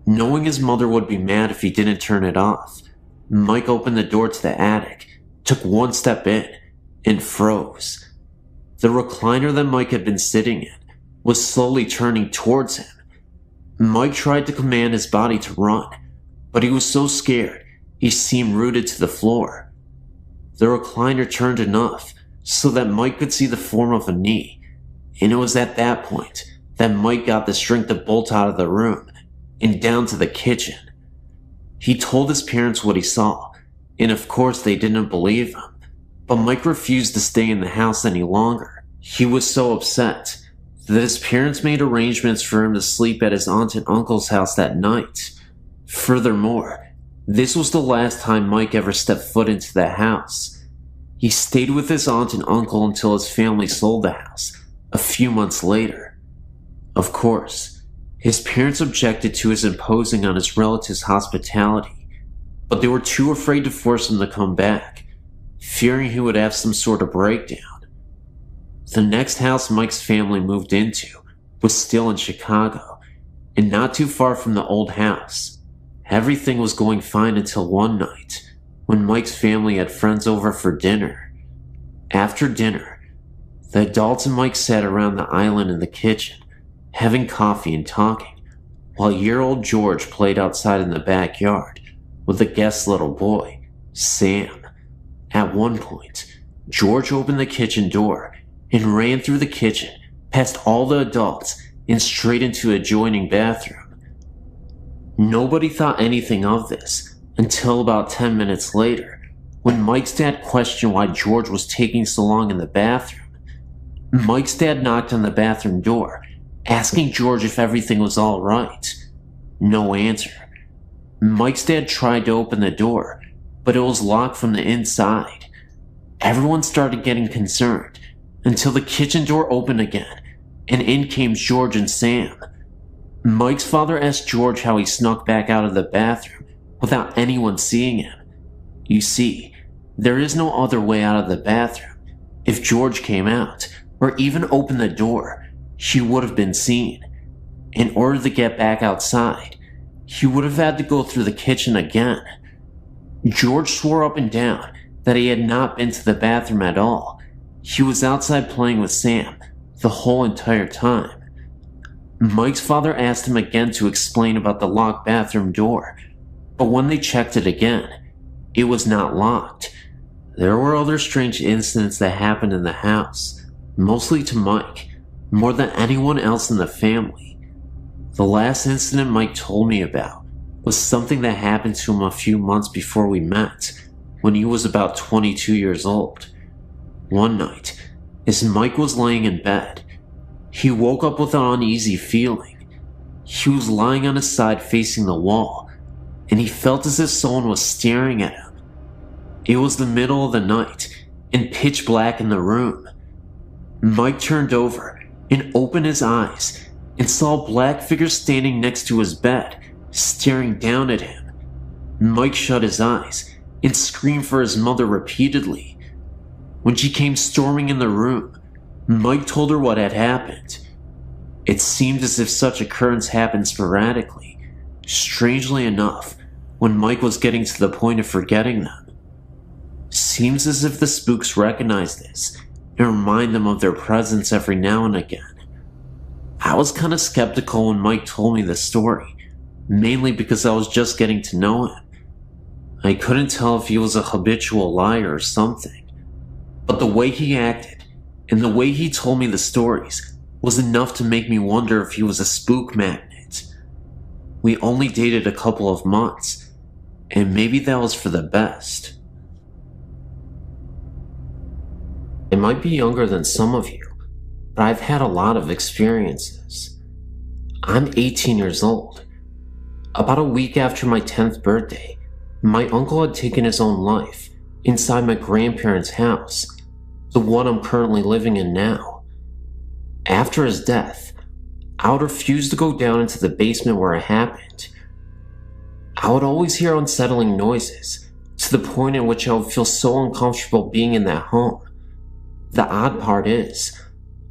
Knowing his mother would be mad if he didn't turn it off, Mike opened the door to the attic, took one step in, and froze. The recliner that Mike had been sitting in was slowly turning towards him. Mike tried to command his body to run, but he was so scared he seemed rooted to the floor. The recliner turned enough so that Mike could see the form of a knee, and it was at that point that Mike got the strength to bolt out of the room and down to the kitchen. He told his parents what he saw, and of course they didn't believe him, but Mike refused to stay in the house any longer. He was so upset that his parents made arrangements for him to sleep at his aunt and uncle's house that night. Furthermore, this was the last time Mike ever stepped foot into the house. He stayed with his aunt and uncle until his family sold the house a few months later. Of course, his parents objected to his imposing on his relatives' hospitality, but they were too afraid to force him to come back, fearing he would have some sort of breakdown. The next house Mike's family moved into was still in Chicago, and not too far from the old house. Everything was going fine until one night, when Mike's family had friends over for dinner. After dinner, the adults and Mike sat around the island in the kitchen, having coffee and talking, while year-old George played outside in the backyard with the guest's little boy, Sam. At one point, George opened the kitchen door and ran through the kitchen, past all the adults, and straight into an adjoining bathroom. Nobody thought anything of this until about 10 minutes later, when Mike's dad questioned why George was taking so long in the bathroom. Mike's dad knocked on the bathroom door, asking George if everything was all right. No answer. Mike's dad tried to open the door, but it was locked from the inside. Everyone started getting concerned until the kitchen door opened again, and in came George and Sam. Mike's father asked George how he snuck back out of the bathroom without anyone seeing him. You see, there is no other way out of the bathroom. If George came out, or even opened the door, he would have been seen. In order to get back outside, he would have had to go through the kitchen again. George swore up and down that he had not been to the bathroom at all. He was outside playing with Sam the whole entire time. Mike's father asked him again to explain about the locked bathroom door, but when they checked it again, it was not locked. There were other strange incidents that happened in the house, mostly to Mike, more than anyone else in the family. The last incident Mike told me about was something that happened to him a few months before we met, when he was about 22 years old. One night, as Mike was laying in bed, he woke up with an uneasy feeling. He was lying on his side facing the wall, and he felt as if someone was staring at him. It was the middle of the night, and pitch black in the room. Mike turned over and opened his eyes and saw a black figure standing next to his bed, staring down at him. Mike shut his eyes and screamed for his mother repeatedly. When she came storming in the room, Mike told her what had happened. It seemed as if such occurrence happened sporadically. Strangely enough, when Mike was getting to the point of forgetting them. Seems as if the spooks recognize this and remind them of their presence every now and again. I was kind of skeptical when Mike told me the story, mainly because I was just getting to know him. I couldn't tell if he was a habitual liar or something, but the way he acted and the way he told me the stories was enough to make me wonder if he was a spook magnet. We only dated a couple of months, and maybe that was for the best. I might be younger than some of you, but I've had a lot of experiences. I'm 18 years old. About a week after my 10th birthday, my uncle had taken his own life inside my grandparents' house, the one I'm currently living in now. After his death, I would refuse to go down into the basement where it happened. I would always hear unsettling noises, to the point at which I would feel so uncomfortable being in that home. The odd part is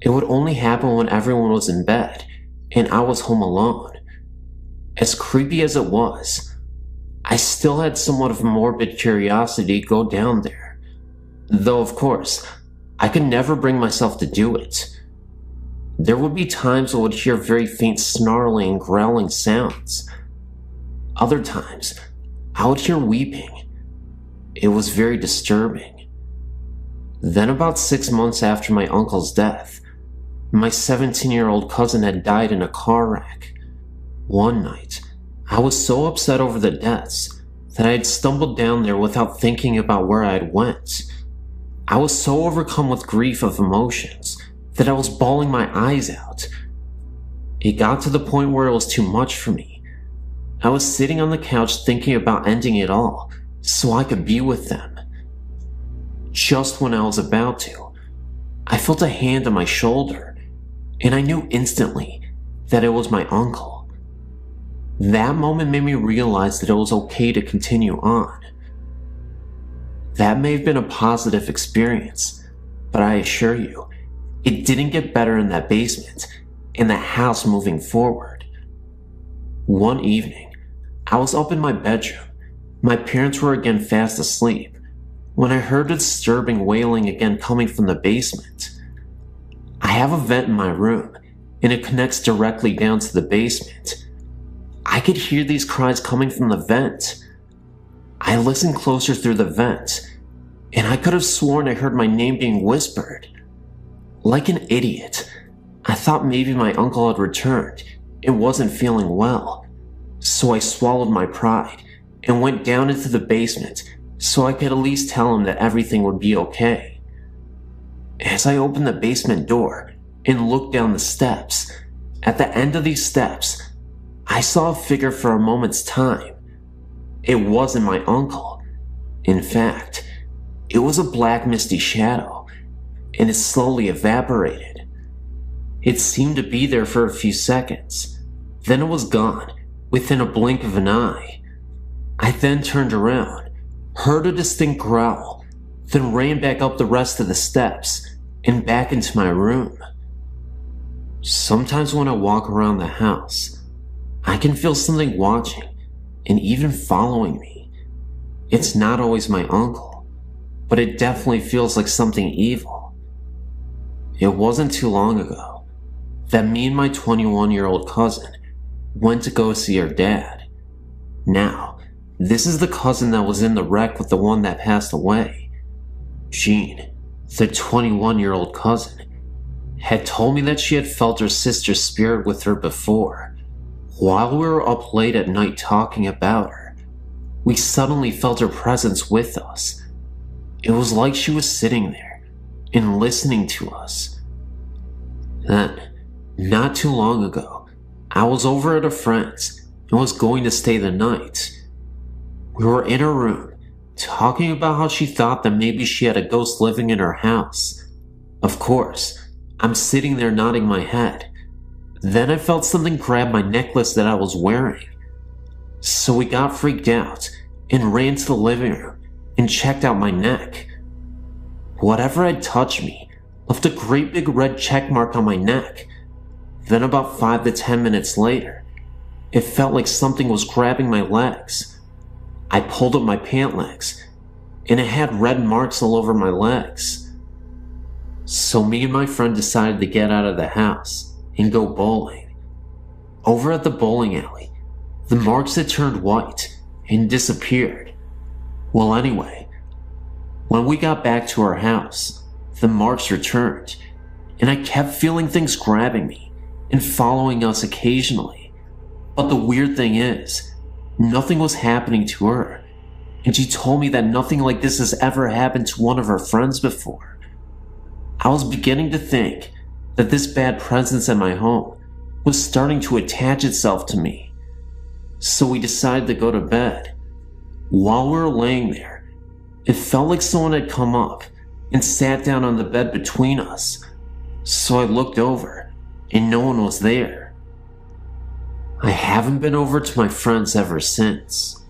It would only happen when everyone was in bed and I was home alone. As creepy as it was, I still had somewhat of a morbid curiosity to go down there. Though, of course, I could never bring myself to do it. There would be times I would hear very faint snarling and growling sounds. Other times, I would hear weeping. It was very disturbing. Then about 6 months after my uncle's death, my 17-year-old cousin had died in a car wreck. One night, I was so upset over the deaths that I had stumbled down there without thinking about where I had went. I was so overcome with grief of emotions that I was bawling my eyes out. It got to the point where it was too much for me. I was sitting on the couch thinking about ending it all so I could be with them. Just when I was about to, I felt a hand on my shoulder, and I knew instantly that it was my uncle. That moment made me realize that it was okay to continue on. That may have been a positive experience, but I assure you, it didn't get better in that basement and the house moving forward. One evening, I was up in my bedroom. My parents were again fast asleep when I heard a disturbing wailing again coming from the basement. I have a vent in my room, and it connects directly down to the basement. I could hear these cries coming from the vent. I listened closer through the vent, and I could have sworn I heard my name being whispered. Like an idiot, I thought maybe my uncle had returned and wasn't feeling well, so I swallowed my pride and went down into the basement so I could at least tell him that everything would be okay. As I opened the basement door and looked down the steps, at the end of these steps, I saw a figure for a moment's time. It wasn't my uncle. In fact, it was a black misty shadow, and it slowly evaporated. It seemed to be there for a few seconds, then it was gone within a blink of an eye. I then turned around, heard a distinct growl, then ran back up the rest of the steps and back into my room. Sometimes when I walk around the house, I can feel something watching and even following me. It's not always my uncle, but it definitely feels like something evil. It wasn't too long ago that me and my 21-year-old cousin went to go see her dad. Now, this is the cousin that was in the wreck with the one that passed away. Jean, the 21-year-old cousin, had told me that she had felt her sister's spirit with her before. While we were up late at night talking about her, we suddenly felt her presence with us. It was like she was sitting there and listening to us. Then, not too long ago, I was over at a friend's and was going to stay the night. We were in her room, talking about how she thought that maybe she had a ghost living in her house. Of course, I'm sitting there nodding my head. Then I felt something grab my necklace that I was wearing. So we got freaked out and ran to the living room and checked out my neck. Whatever had touched me left a great big red check mark on my neck. Then about 5 to 10 minutes later, it felt like something was grabbing my legs. I pulled up my pant legs, and it had red marks all over my legs. So me and my friend decided to get out of the house and go bowling. Over at the bowling alley, the marks had turned white and disappeared. Well, anyway, when we got back to our house, the marks returned, and I kept feeling things grabbing me and following us occasionally. But the weird thing is, nothing was happening to her, and she told me that nothing like this has ever happened to one of her friends before. I was beginning to think that this bad presence at my home was starting to attach itself to me. So we decided to go to bed. While we were laying there, it felt like someone had come up and sat down on the bed between us. So I looked over, and no one was there. I haven't been over to my friend's ever since.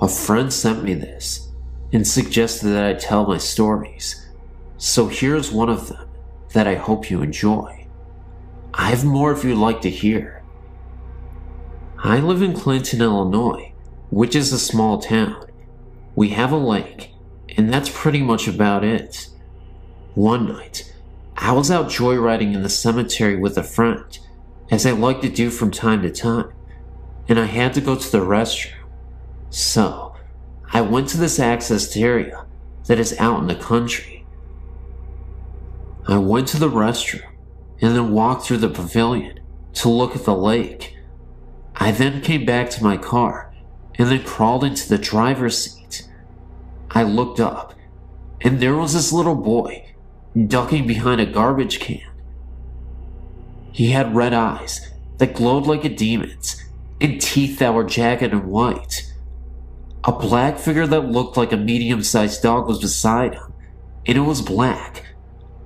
A friend sent me this and suggested that I tell my stories, so here's one of them that I hope you enjoy. I have more if you'd like to hear. I live in Clinton, Illinois, which is a small town. We have a lake, and that's pretty much about it. One night, I was out joyriding in the cemetery with a friend, as I like to do from time to time, and I had to go to the restroom. So, I went to this accessed area that is out in the country. I went to the restroom and then walked through the pavilion to look at the lake. I then came back to my car and then crawled into the driver's seat. I looked up and there was this little boy ducking behind a garbage can. He had red eyes that glowed like a demon's and teeth that were jagged and white. A black figure that looked like a medium-sized dog was beside him, and it was black.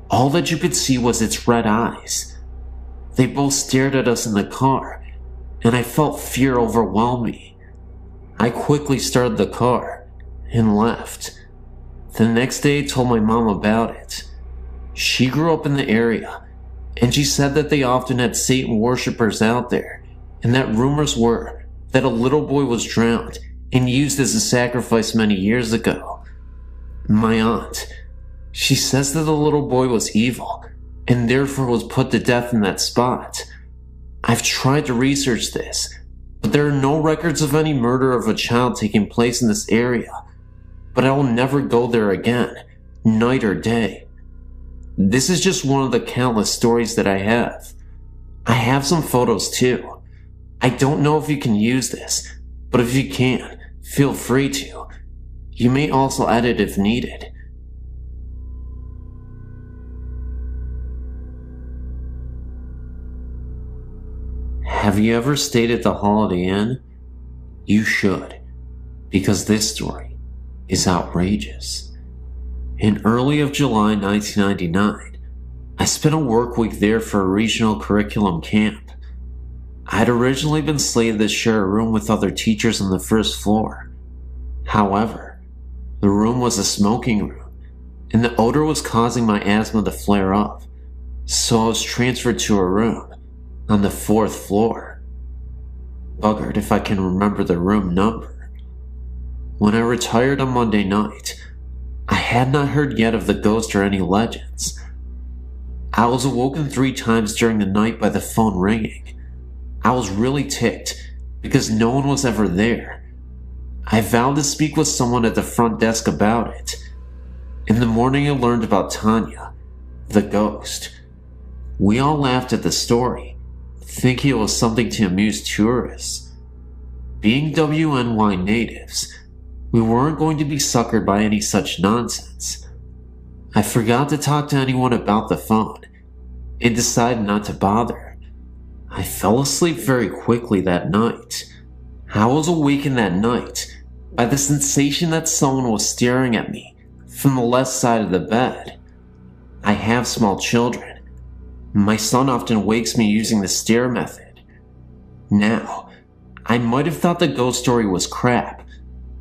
All that you could see was its red eyes. They both stared at us in the car, and I felt fear overwhelm me. I quickly started the car and left. The next day I told my mom about it. She grew up in the area, and she said that they often had Satan worshippers out there, and that rumors were that a little boy was drowned and used as a sacrifice many years ago. My aunt, she says that the little boy was evil and therefore was put to death in that spot. I've tried to research this, but there are no records of any murder of a child taking place in this area. But I will never go there again, night or day. This is just one of the countless stories that I have. I have some photos too. I don't know if you can use this, but if you can, feel free to. You may also edit if needed. Have you ever stayed at the Holiday Inn? You should, because this story is outrageous. In early of July 1999, I spent a work week there for a regional curriculum camp. I had originally been slated to share a room with other teachers on the first floor. However, the room was a smoking room, and the odor was causing my asthma to flare up, so I was transferred to a room on the fourth floor. Buggered if I can remember the room number. When I retired on Monday night, I had not heard yet of the ghost or any legends. I was awoken 3 times during the night by the phone ringing. I was really ticked because no one was ever there. I vowed to speak with someone at the front desk about it. In the morning I learned about Tanya, the ghost. We all laughed at the story, thinking it was something to amuse tourists. Being WNY natives, we weren't going to be suckered by any such nonsense. I forgot to talk to anyone about the phone and decided not to bother. I fell asleep very quickly that night. I was awakened that night by the sensation that someone was staring at me from the left side of the bed. I have small children. My son often wakes me using the stare method. Now, I might have thought the ghost story was crap,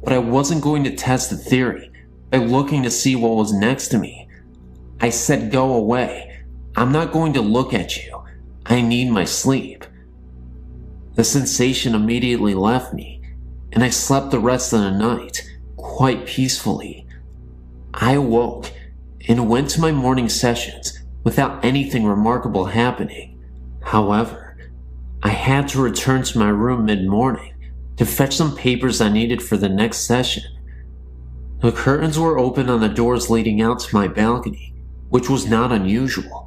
but I wasn't going to test the theory by looking to see what was next to me. I said, "Go away. I'm not going to look at you. I need my sleep." The sensation immediately left me, and I slept the rest of the night quite peacefully. I awoke and went to my morning sessions without anything remarkable happening. However, I had to return to my room mid-morning to fetch some papers I needed for the next session. The curtains were open on the doors leading out to my balcony, which was not unusual.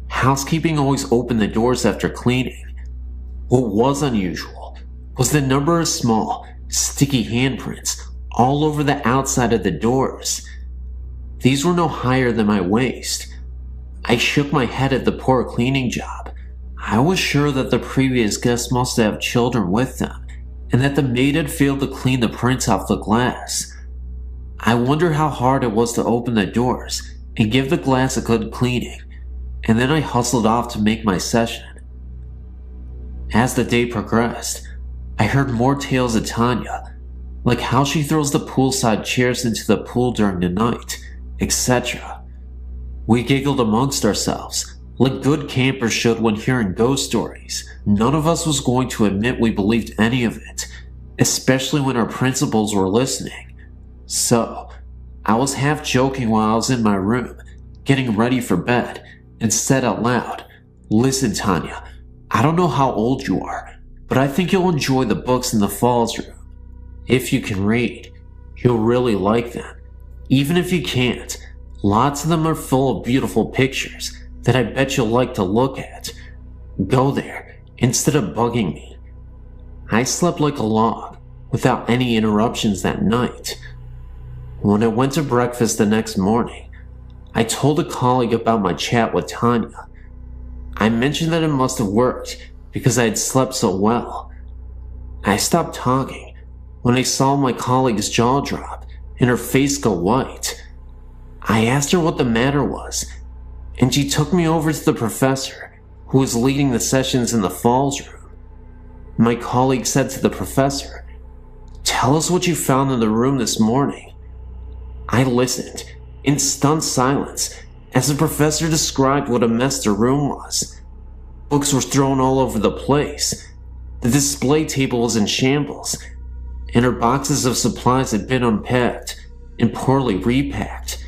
Housekeeping always opened the doors after cleaning. What was unusual was the number of small, sticky handprints all over the outside of the doors. These were no higher than my waist. I shook my head at the poor cleaning job. I was sure that the previous guests must have children with them, and that the maid had failed to clean the prints off the glass. I wonder how hard it was to open the doors and give the glass a good cleaning, and then I hustled off to make my session. As the day progressed, I heard more tales of Tanya, like how she throws the poolside chairs into the pool during the night, etc. We giggled amongst ourselves, like good campers should when hearing ghost stories. None of us was going to admit we believed any of it, especially when our principals were listening. So, I was half joking while I was in my room, getting ready for bed, and said out loud, "Listen, Tanya, I don't know how old you are, but I think you'll enjoy the books in the Falls room. If you can read, you'll really like them. Even if you can't, lots of them are full of beautiful pictures that I bet you'll like to look at. Go there instead of bugging me." I slept like a log, without any interruptions that night. When I went to breakfast the next morning, I told a colleague about my chat with Tanya. I mentioned that it must have worked because I had slept so well. I stopped talking when I saw my colleague's jaw drop and her face go white. I asked her what the matter was, and she took me over to the professor who was leading the sessions in the Falls room. My colleague said to the professor, "Tell us what you found in the room this morning." I listened in stunned silence as the professor described what a mess the room was. Books were thrown all over the place. The display table was in shambles, and her boxes of supplies had been unpacked and poorly repacked.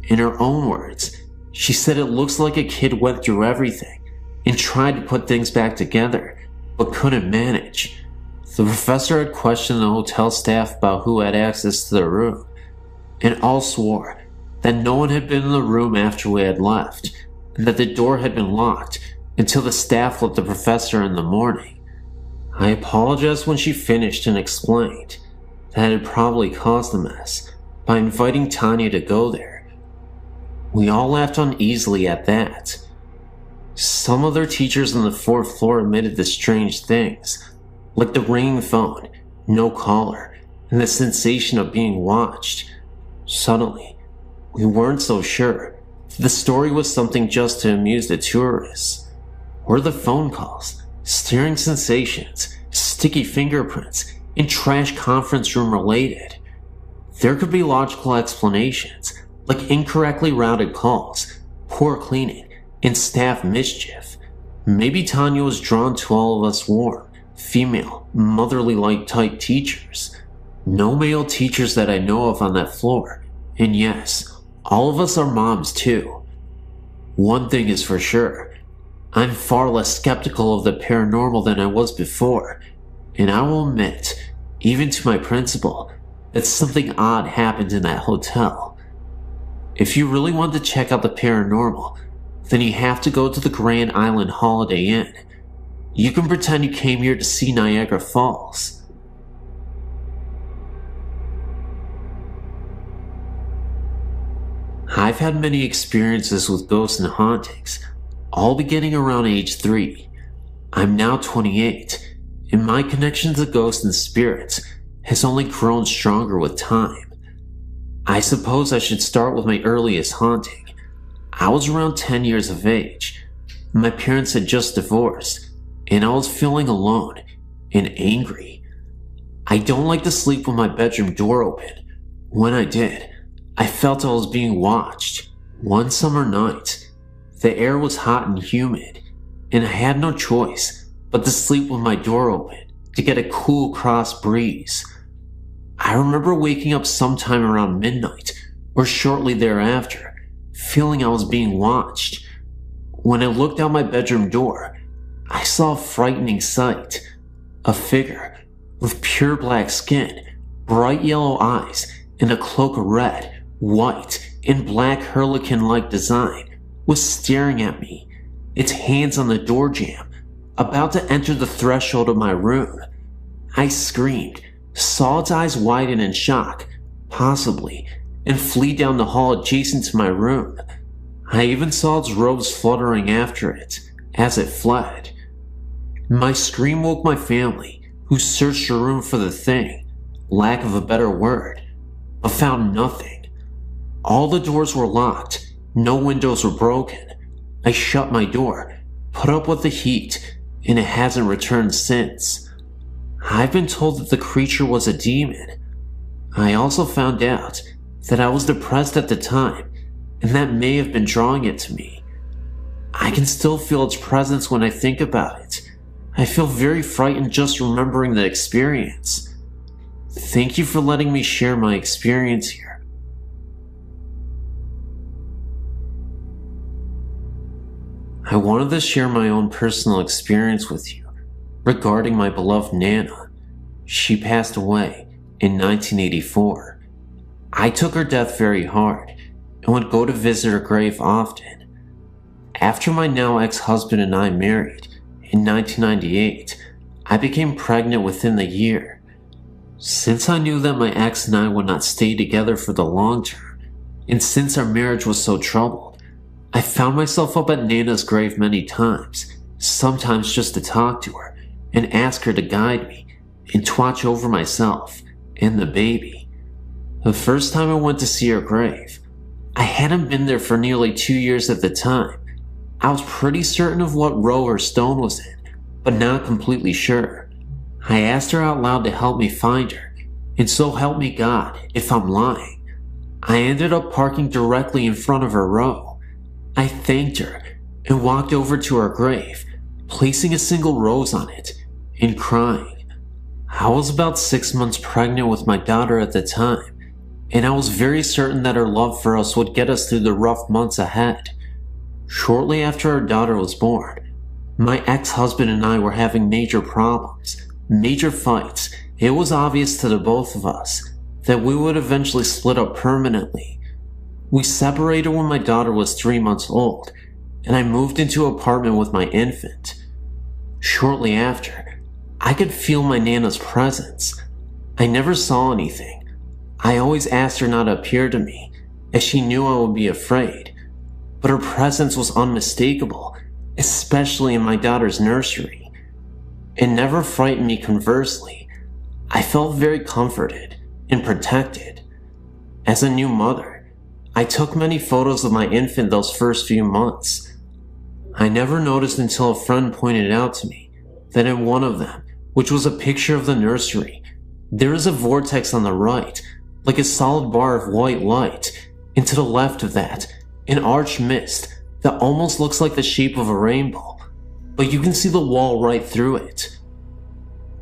In her own words, she said it looks like a kid went through everything and tried to put things back together, but couldn't manage. The professor had questioned the hotel staff about who had access to the room, and all swore that no one had been in the room after we had left, and that the door had been locked until the staff let the professor in the morning. I apologized when she finished and explained that it had probably caused a mess by inviting Tanya to go there. We all laughed uneasily at that. Some other teachers on the fourth floor admitted the strange things, like the ringing phone, no caller, and the sensation of being watched. Suddenly, we weren't so sure if the story was something just to amuse the tourists. Were the phone calls, stirring sensations, sticky fingerprints, and trash conference room related? There could be logical explanations, like incorrectly routed calls, poor cleaning, and staff mischief. Maybe Tanya was drawn to all of us warm, female, motherly-like type teachers. No male teachers that I know of on that floor, and yes, all of us are moms too. One thing is for sure, I'm far less skeptical of the paranormal than I was before, and I will admit, even to my principal, that something odd happened in that hotel. If you really want to check out the paranormal, then you have to go to the Grand Island Holiday Inn. You can pretend you came here to see Niagara Falls. I've had many experiences with ghosts and hauntings, all beginning around age 3. I'm now 28, and my connection to ghosts and spirits has only grown stronger with time. I suppose I should start with my earliest haunting. I was around 10 years of age. My parents had just divorced, and I was feeling alone and angry. I don't like to sleep with my bedroom door open. When I did, I felt I was being watched. One summer night, the air was hot and humid, and I had no choice but to sleep with my door open to get a cool cross breeze. I remember waking up sometime around midnight or shortly thereafter, feeling I was being watched. When I looked out my bedroom door, I saw a frightening sight. A figure with pure black skin, bright yellow eyes, and a cloak of red, white, and black harlequin-like design was staring at me, its hands on the door jamb, about to enter the threshold of my room. I screamed, saw its eyes widen in shock, possibly, and flee down the hall adjacent to my room. I even saw its robes fluttering after it as it fled. My scream woke my family, who searched the room for the thing, lack of a better word, but found nothing. All the doors were locked, no windows were broken. I shut my door, put up with the heat, and it hasn't returned since. I've been told that the creature was a demon, I also found out that I was depressed at the time, and that may have been drawing it to me. I can still feel its presence when I think about it. I feel very frightened just remembering the experience. Thank you for letting me share my experience here. I wanted to share my own personal experience with you regarding my beloved Nana. She passed away in 1984. I took her death very hard and would go to visit her grave often. After my now ex-husband and I married in 1998, I became pregnant within the year. Since I knew that my ex and I would not stay together for the long term, and since our marriage was so troubled, I found myself up at Nana's grave many times, sometimes just to talk to her and ask her to guide me and to watch over myself and the baby. The first time I went to see her grave, I hadn't been there for nearly 2 years at the time. I was pretty certain of what row her stone was in, but not completely sure. I asked her out loud to help me find her, and so help me God if I'm lying. I ended up parking directly in front of her row. I thanked her and walked over to her grave, placing a single rose on it, and crying. I was about 6 months pregnant with my daughter at the time, and I was very certain that her love for us would get us through the rough months ahead. Shortly after our daughter was born, my ex-husband and I were having major problems, major fights. It was obvious to the both of us that we would eventually split up permanently. We separated when my daughter was 3 months old, and I moved into an apartment with my infant. Shortly after, I could feel my Nana's presence. I never saw anything. I always asked her not to appear to me, as she knew I would be afraid. But her presence was unmistakable, especially in my daughter's nursery. It never frightened me. Conversely, I felt very comforted and protected. As a new mother, I took many photos of my infant those first few months. I never noticed until a friend pointed out to me that in one of them, which was a picture of the nursery, there is a vortex on the right, like a solid bar of white light, and to the left of that, an arched mist that almost looks like the shape of a rainbow, but you can see the wall right through it.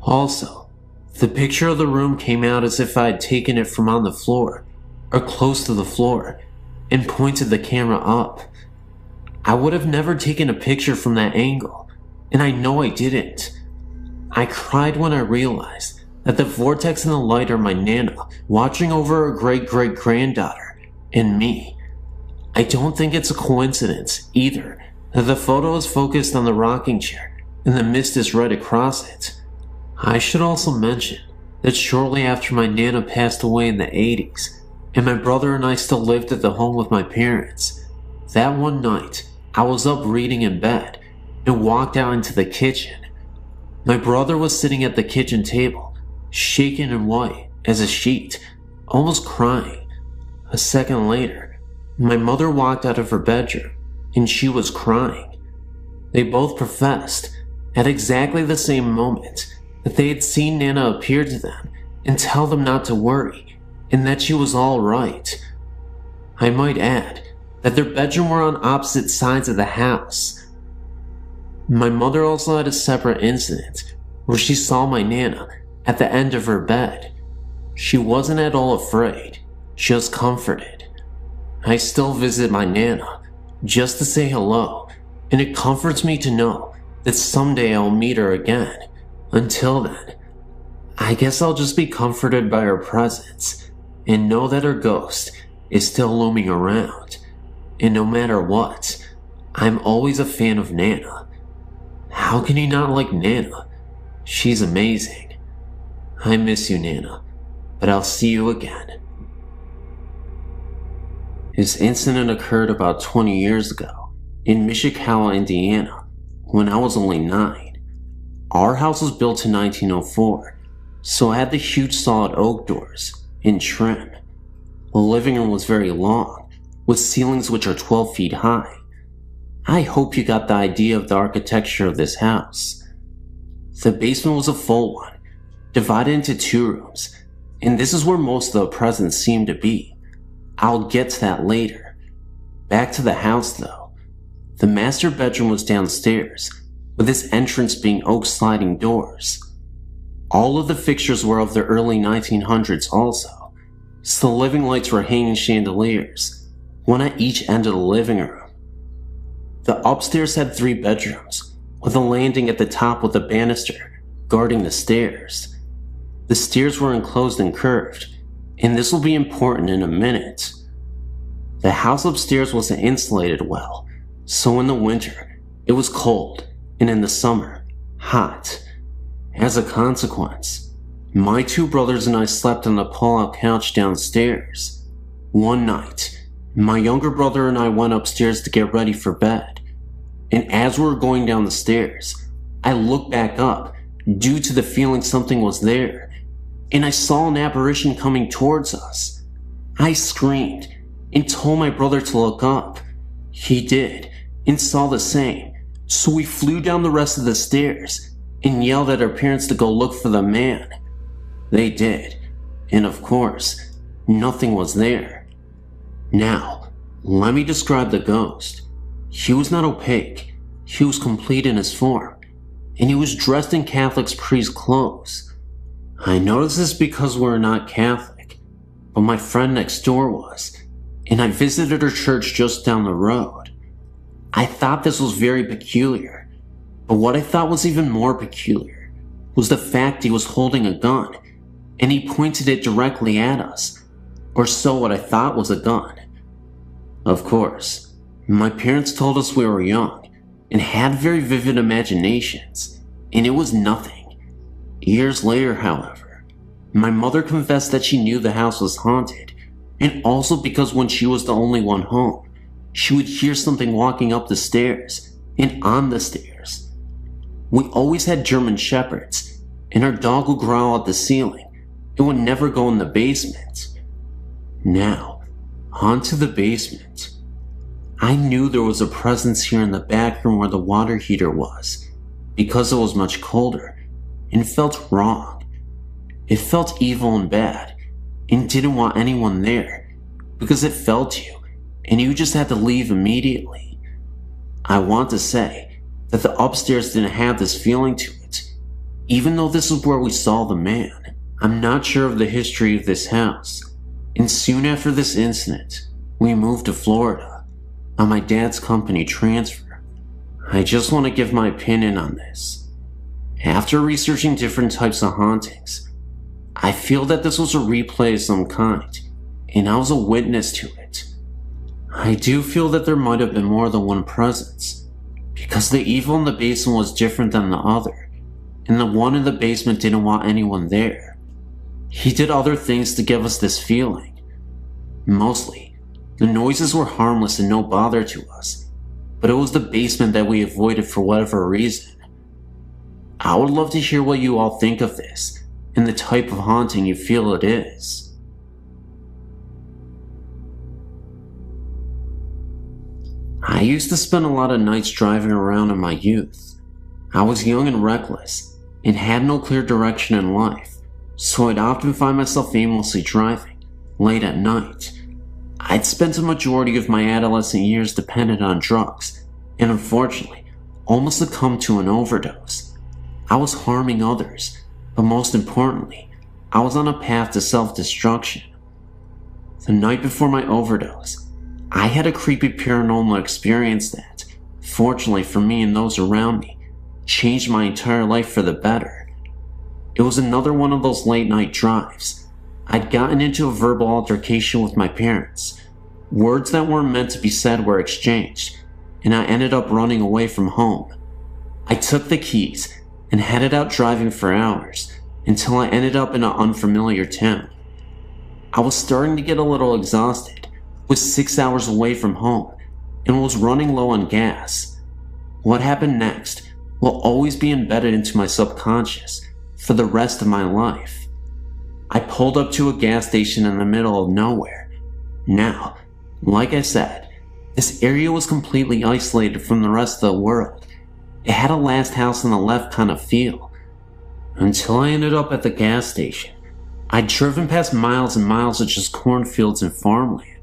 Also, the picture of the room came out as if I had taken it from on the floor, or close to the floor, and pointed the camera up. I would have never taken a picture from that angle, and I know I didn't. I cried when I realized that the vortex and the light are my Nana watching over her great-great-granddaughter and me. I don't think it's a coincidence, either, that the photo is focused on the rocking chair and the mist is right across it. I should also mention that shortly after my Nana passed away in the 80s, and my brother and I still lived at the home with my parents, that one night, I was up reading in bed and walked out into the kitchen. My brother was sitting at the kitchen table, shaken and white as a sheet, almost crying. A second later, my mother walked out of her bedroom, and she was crying. They both professed, at exactly the same moment, that they had seen Nana appear to them and tell them not to worry, and that she was all right. I might add that their bedrooms were on opposite sides of the house. My mother also had a separate incident where she saw my Nana at the end of her bed. She wasn't at all afraid, just comforted. I still visit my Nana just to say hello, and it comforts me to know that someday I'll meet her again. Until then, I guess I'll just be comforted by her presence and know that her ghost is still looming around. And no matter what, I'm always a fan of Nana. How can you not like Nana? She's amazing. I miss you, Nana, but I'll see you again. This incident occurred about 20 years ago in Mishikawa, Indiana, when I was only 9. Our house was built in 1904, so it had the huge solid oak doors and trim. The living room was very long, with ceilings which are 12 feet high. I hope you got the idea of the architecture of this house. The basement was a full one, divided into 2 rooms, And this is where most of the presents seem to be. I'll get to that later. Back to the house though. The master bedroom was downstairs, with its entrance being oak sliding doors. All of the fixtures were of the early 1900s also, so the living lights were hanging chandeliers, one at each end of the living room. The upstairs had 3 bedrooms, with a landing at the top with a banister guarding the stairs. The stairs were enclosed and curved, and this will be important in a minute. The house upstairs wasn't insulated well, so in the winter, it was cold, and in the summer, hot. As a consequence, my 2 brothers and I slept on the pull-out couch downstairs. One night, my younger brother and I went upstairs to get ready for bed, and as we were going down the stairs, I looked back up due to the feeling something was there, and I saw an apparition coming towards us. I screamed and told my brother to look up. He did, and saw the same, so we flew down the rest of the stairs and yelled at our parents to go look for the man. They did, and of course, nothing was there. Now, let me describe the ghost. He was not opaque, he was complete in his form, and he was dressed in Catholic priest clothes. I noticed this because we're not Catholic, but my friend next door was, and I visited her church just down the road. I thought this was very peculiar, but what I thought was even more peculiar was the fact he was holding a gun, and he pointed it directly at us, or so what I thought was a gun. Of course, my parents told us we were young, and had very vivid imaginations, and it was nothing. Years later, however, my mother confessed that she knew the house was haunted, and also because when she was the only one home, she would hear something walking up the stairs and on the stairs. We always had German shepherds, and our dog would growl at the ceiling and would never go in the basement. Now, onto the basement. I knew there was a presence here in the back room where the water heater was, because it was much colder, and felt wrong. It felt evil and bad, and didn't want anyone there, because it felt you, and you just had to leave immediately. I want to say that the upstairs didn't have this feeling to it, even though this is where we saw the man. I'm not sure of the history of this house, and soon after this incident, we moved to Florida on my dad's company transfer. I just want to give my opinion on this. After researching different types of hauntings, I feel that this was a replay of some kind, and I was a witness to it. I do feel that there might have been more than one presence, because the evil in the basement was different than the other, and the one in the basement didn't want anyone there. He did other things to give us this feeling. Mostly, the noises were harmless and no bother to us, but it was the basement that we avoided for whatever reason. I would love to hear what you all think of this, and the type of haunting you feel it is. I used to spend a lot of nights driving around in my youth. I was young and reckless, and had no clear direction in life, so I'd often find myself aimlessly driving, late at night. I'd spent a majority of my adolescent years dependent on drugs, and unfortunately, almost succumbed to an overdose. I was harming others, but most importantly, I was on a path to self-destruction. The night before my overdose, I had a creepy paranormal experience that, fortunately for me and those around me, changed my entire life for the better. It was another one of those late night drives. I'd gotten into a verbal altercation with my parents. Words that weren't meant to be said were exchanged, and I ended up running away from home. I took the keys and headed out driving for hours until I ended up in an unfamiliar town. I was starting to get a little exhausted, was 6 hours away from home, and was running low on gas. What happened next will always be embedded into my subconscious for the rest of my life. I pulled up to a gas station in the middle of nowhere. Now, like I said, this area was completely isolated from the rest of the world. It had a last house on the left kind of feel, until I ended up at the gas station, I'd driven past miles and miles of just cornfields and farmland,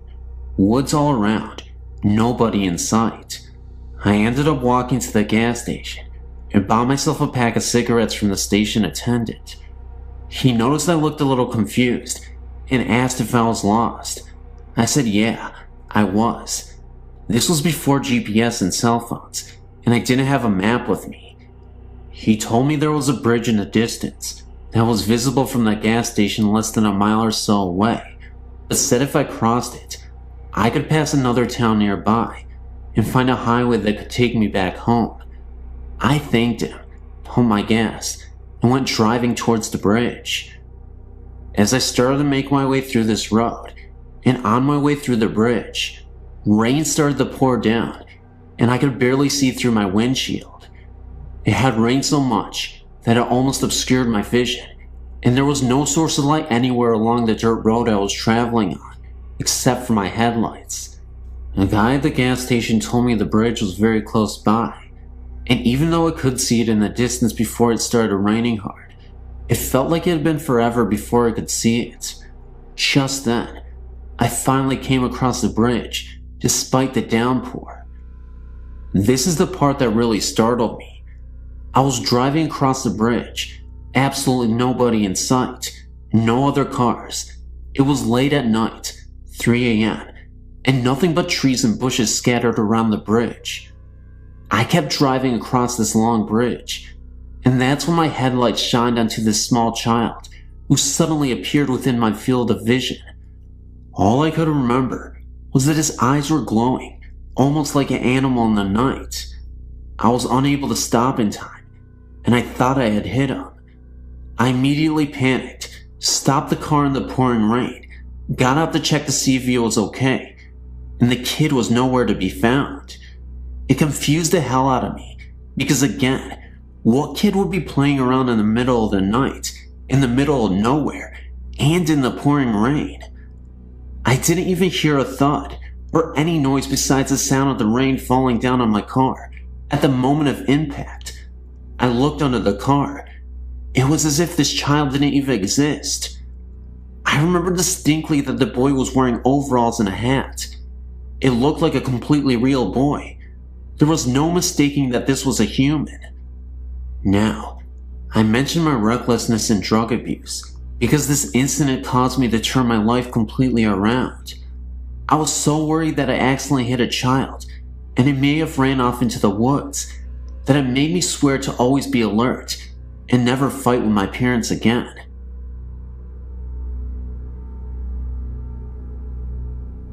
woods all around, nobody in sight. I ended up walking to the gas station and bought myself a pack of cigarettes from the station attendant. He noticed I looked a little confused and asked if I was lost. I said yeah, I was. This was before GPS and cell phones, and I didn't have a map with me. He told me there was a bridge in the distance that was visible from the gas station less than a mile or so away, but said if I crossed it, I could pass another town nearby and find a highway that could take me back home. I thanked him, pumped my gas, and went driving towards the bridge. As I started to make my way through this road, and on my way through the bridge, rain started to pour down, and I could barely see through my windshield. It had rained so much that it almost obscured my vision, and there was no source of light anywhere along the dirt road I was traveling on, except for my headlights. The guy at the gas station told me the bridge was very close by, and even though I could see it in the distance before it started raining hard, it felt like it had been forever before I could see it. Just then, I finally came across the bridge, despite the downpour. This is the part that really startled me. I was driving across the bridge, absolutely nobody in sight, no other cars. It was late at night, 3 a.m., and nothing but trees and bushes scattered around the bridge. I kept driving across this long bridge, and that's when my headlights shined onto this small child who suddenly appeared within my field of vision. All I could remember was that his eyes were glowing, almost like an animal in the night. I was unable to stop in time, and I thought I had hit him. I immediately panicked, stopped the car in the pouring rain, got out to check to see if he was okay, and the kid was nowhere to be found. It confused the hell out of me, because again, what kid would be playing around in the middle of the night, in the middle of nowhere, and in the pouring rain? I didn't even hear a thud, or any noise besides the sound of the rain falling down on my car at the moment of impact. I looked under the car. It was as if this child didn't even exist. I remember distinctly that the boy was wearing overalls and a hat. It looked like a completely real boy. There was no mistaking that this was a human. Now, I mentioned my recklessness and drug abuse because this incident caused me to turn my life completely around. I was so worried that I accidentally hit a child, and it may have ran off into the woods, that it made me swear to always be alert and never fight with my parents again.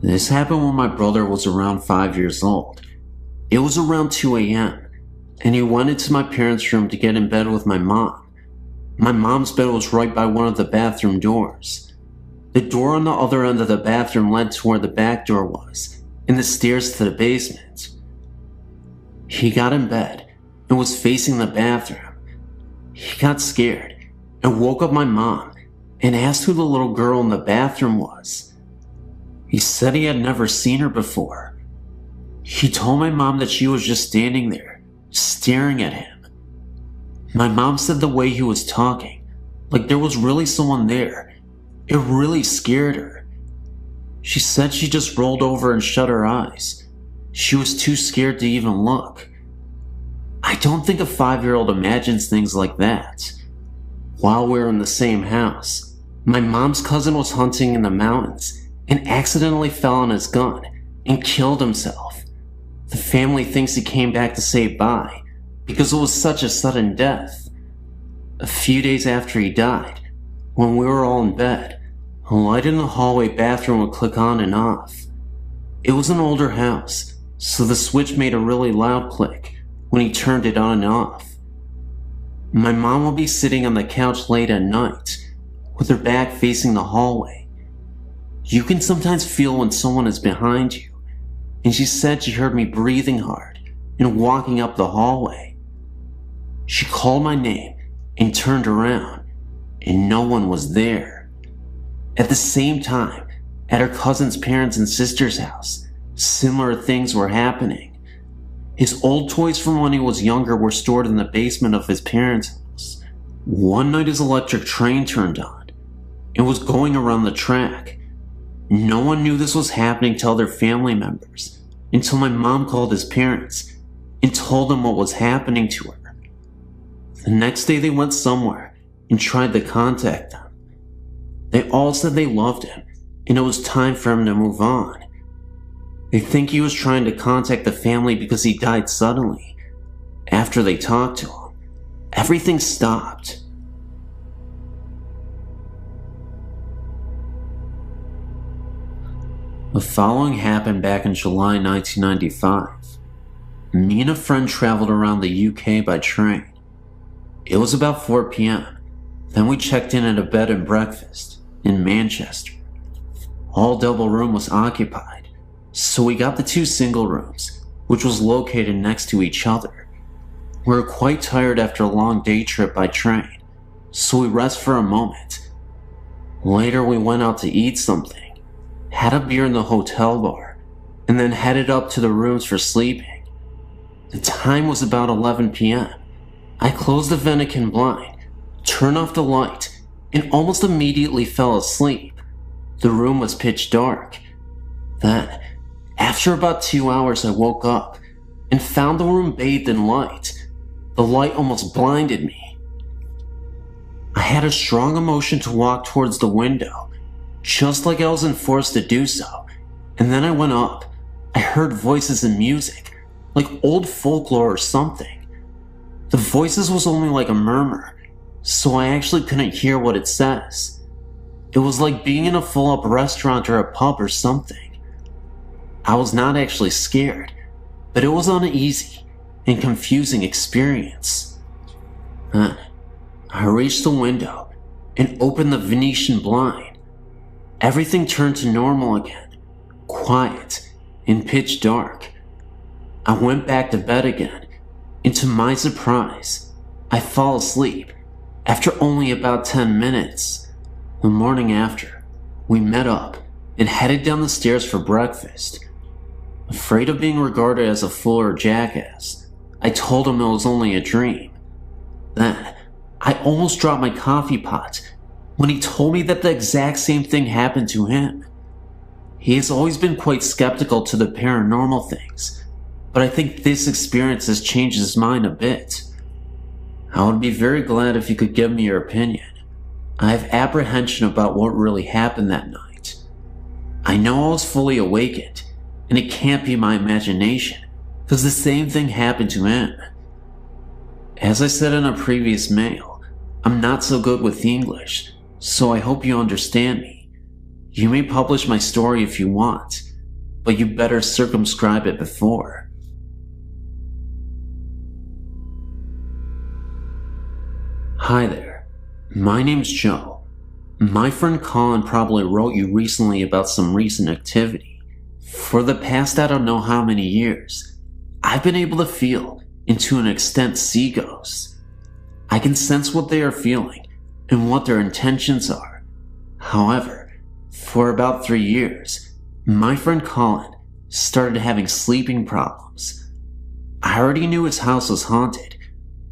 This happened when my brother was around 5 years old. It was around 2 a.m., and he went into my parents' room to get in bed with my mom. My mom's bed was right by one of the bathroom doors. The door on the other end of the bathroom led to where the back door was, and the stairs to the basement. He got in bed and was facing the bathroom. He got scared and woke up my mom and asked who the little girl in the bathroom was. He said he had never seen her before. He told my mom that she was just standing there, staring at him. My mom said the way he was talking, like there was really someone there, it really scared her. She said she just rolled over and shut her eyes. She was too scared to even look. I don't think a 5-year-old imagines things like that. While we were in the same house, my mom's cousin was hunting in the mountains and accidentally fell on his gun and killed himself. The family thinks he came back to say bye because it was such a sudden death. A few days after he died, when we were all in bed, a light in the hallway bathroom would click on and off. It was an older house, so the switch made a really loud click when he turned it on and off. My mom would be sitting on the couch late at night, with her back facing the hallway. You can sometimes feel when someone is behind you, and she said she heard me breathing hard and walking up the hallway. She called my name and turned around, and no one was there. At the same time, at her cousin's parents' and sister's house, similar things were happening. His old toys from when he was younger were stored in the basement of his parents' house. One night his electric train turned on, It was going around the track. No one knew this was happening to other family members until my mom called his parents and told them what was happening to her. The next day they went somewhere and tried to contact them. They all said they loved him and it was time for him to move on. They think he was trying to contact the family because he died suddenly. After they talked to him, everything stopped. The following happened back in July 1995. Me and a friend traveled around the UK by train. It was about 4 p.m. Then we checked in at a bed and breakfast in Manchester. All double room was occupied, so we got the 2 single rooms, which was located next to each other. We were quite tired after a long day trip by train, so we rest for a moment. Later we went out to eat something, had a beer in the hotel bar, and then headed up to the rooms for sleeping. The time was about 11 p.m. I closed the Vatican blind, turned off the light, and almost immediately fell asleep. The room was pitch dark. Then, after about 2 hours, I woke up and found the room bathed in light. The light almost blinded me. I had a strong emotion to walk towards the window, just like I was enforced to do so, and then I went up. I heard voices and music, like old folklore or something. The voices was only like a murmur, so I actually couldn't hear what it says. It was like being in a full-up restaurant or a pub or something. I was not actually scared, but it was an uneasy and confusing experience. Then, I reached the window and opened the Venetian blind. Everything turned to normal again, quiet and pitch dark. I went back to bed again, and to my surprise, I fell asleep after only about 10 minutes. The morning after, we met up and headed down the stairs for breakfast. Afraid of being regarded as a fool or jackass, I told him it was only a dream. Then, I almost dropped my coffee pot when he told me that the exact same thing happened to him. He has always been quite skeptical to the paranormal things, but I think this experience has changed his mind a bit. I would be very glad if you could give me your opinion. I have apprehension about what really happened that night. I know I was fully awakened, and it can't be my imagination, because the same thing happened to him. As I said in a previous mail, I'm not so good with English, so I hope you understand me. You may publish my story if you want, but you better circumscribe it before. Hi there, my name's Joe. My friend Colin probably wrote you recently about some recent activity. For the past I don't know how many years, I've been able to feel, and to an extent see ghosts. I can sense what they are feeling and what their intentions are. However, for about 3 years, my friend Colin started having sleeping problems. I already knew his house was haunted,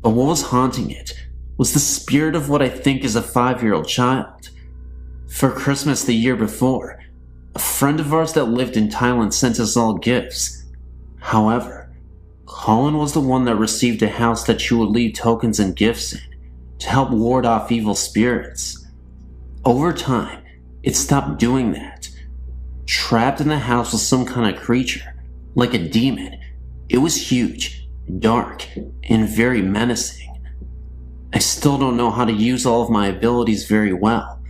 but what was haunting it was the spirit of what I think is a 5-year-old child. For Christmas the year before, a friend of ours that lived in Thailand sent us all gifts. However, Colin was the one that received a house that you would leave tokens and gifts in to help ward off evil spirits. Over time, it stopped doing that. Trapped in the house was some kind of creature, like a demon. It was huge, dark, and very menacing. I still don't know how to use all of my abilities very well,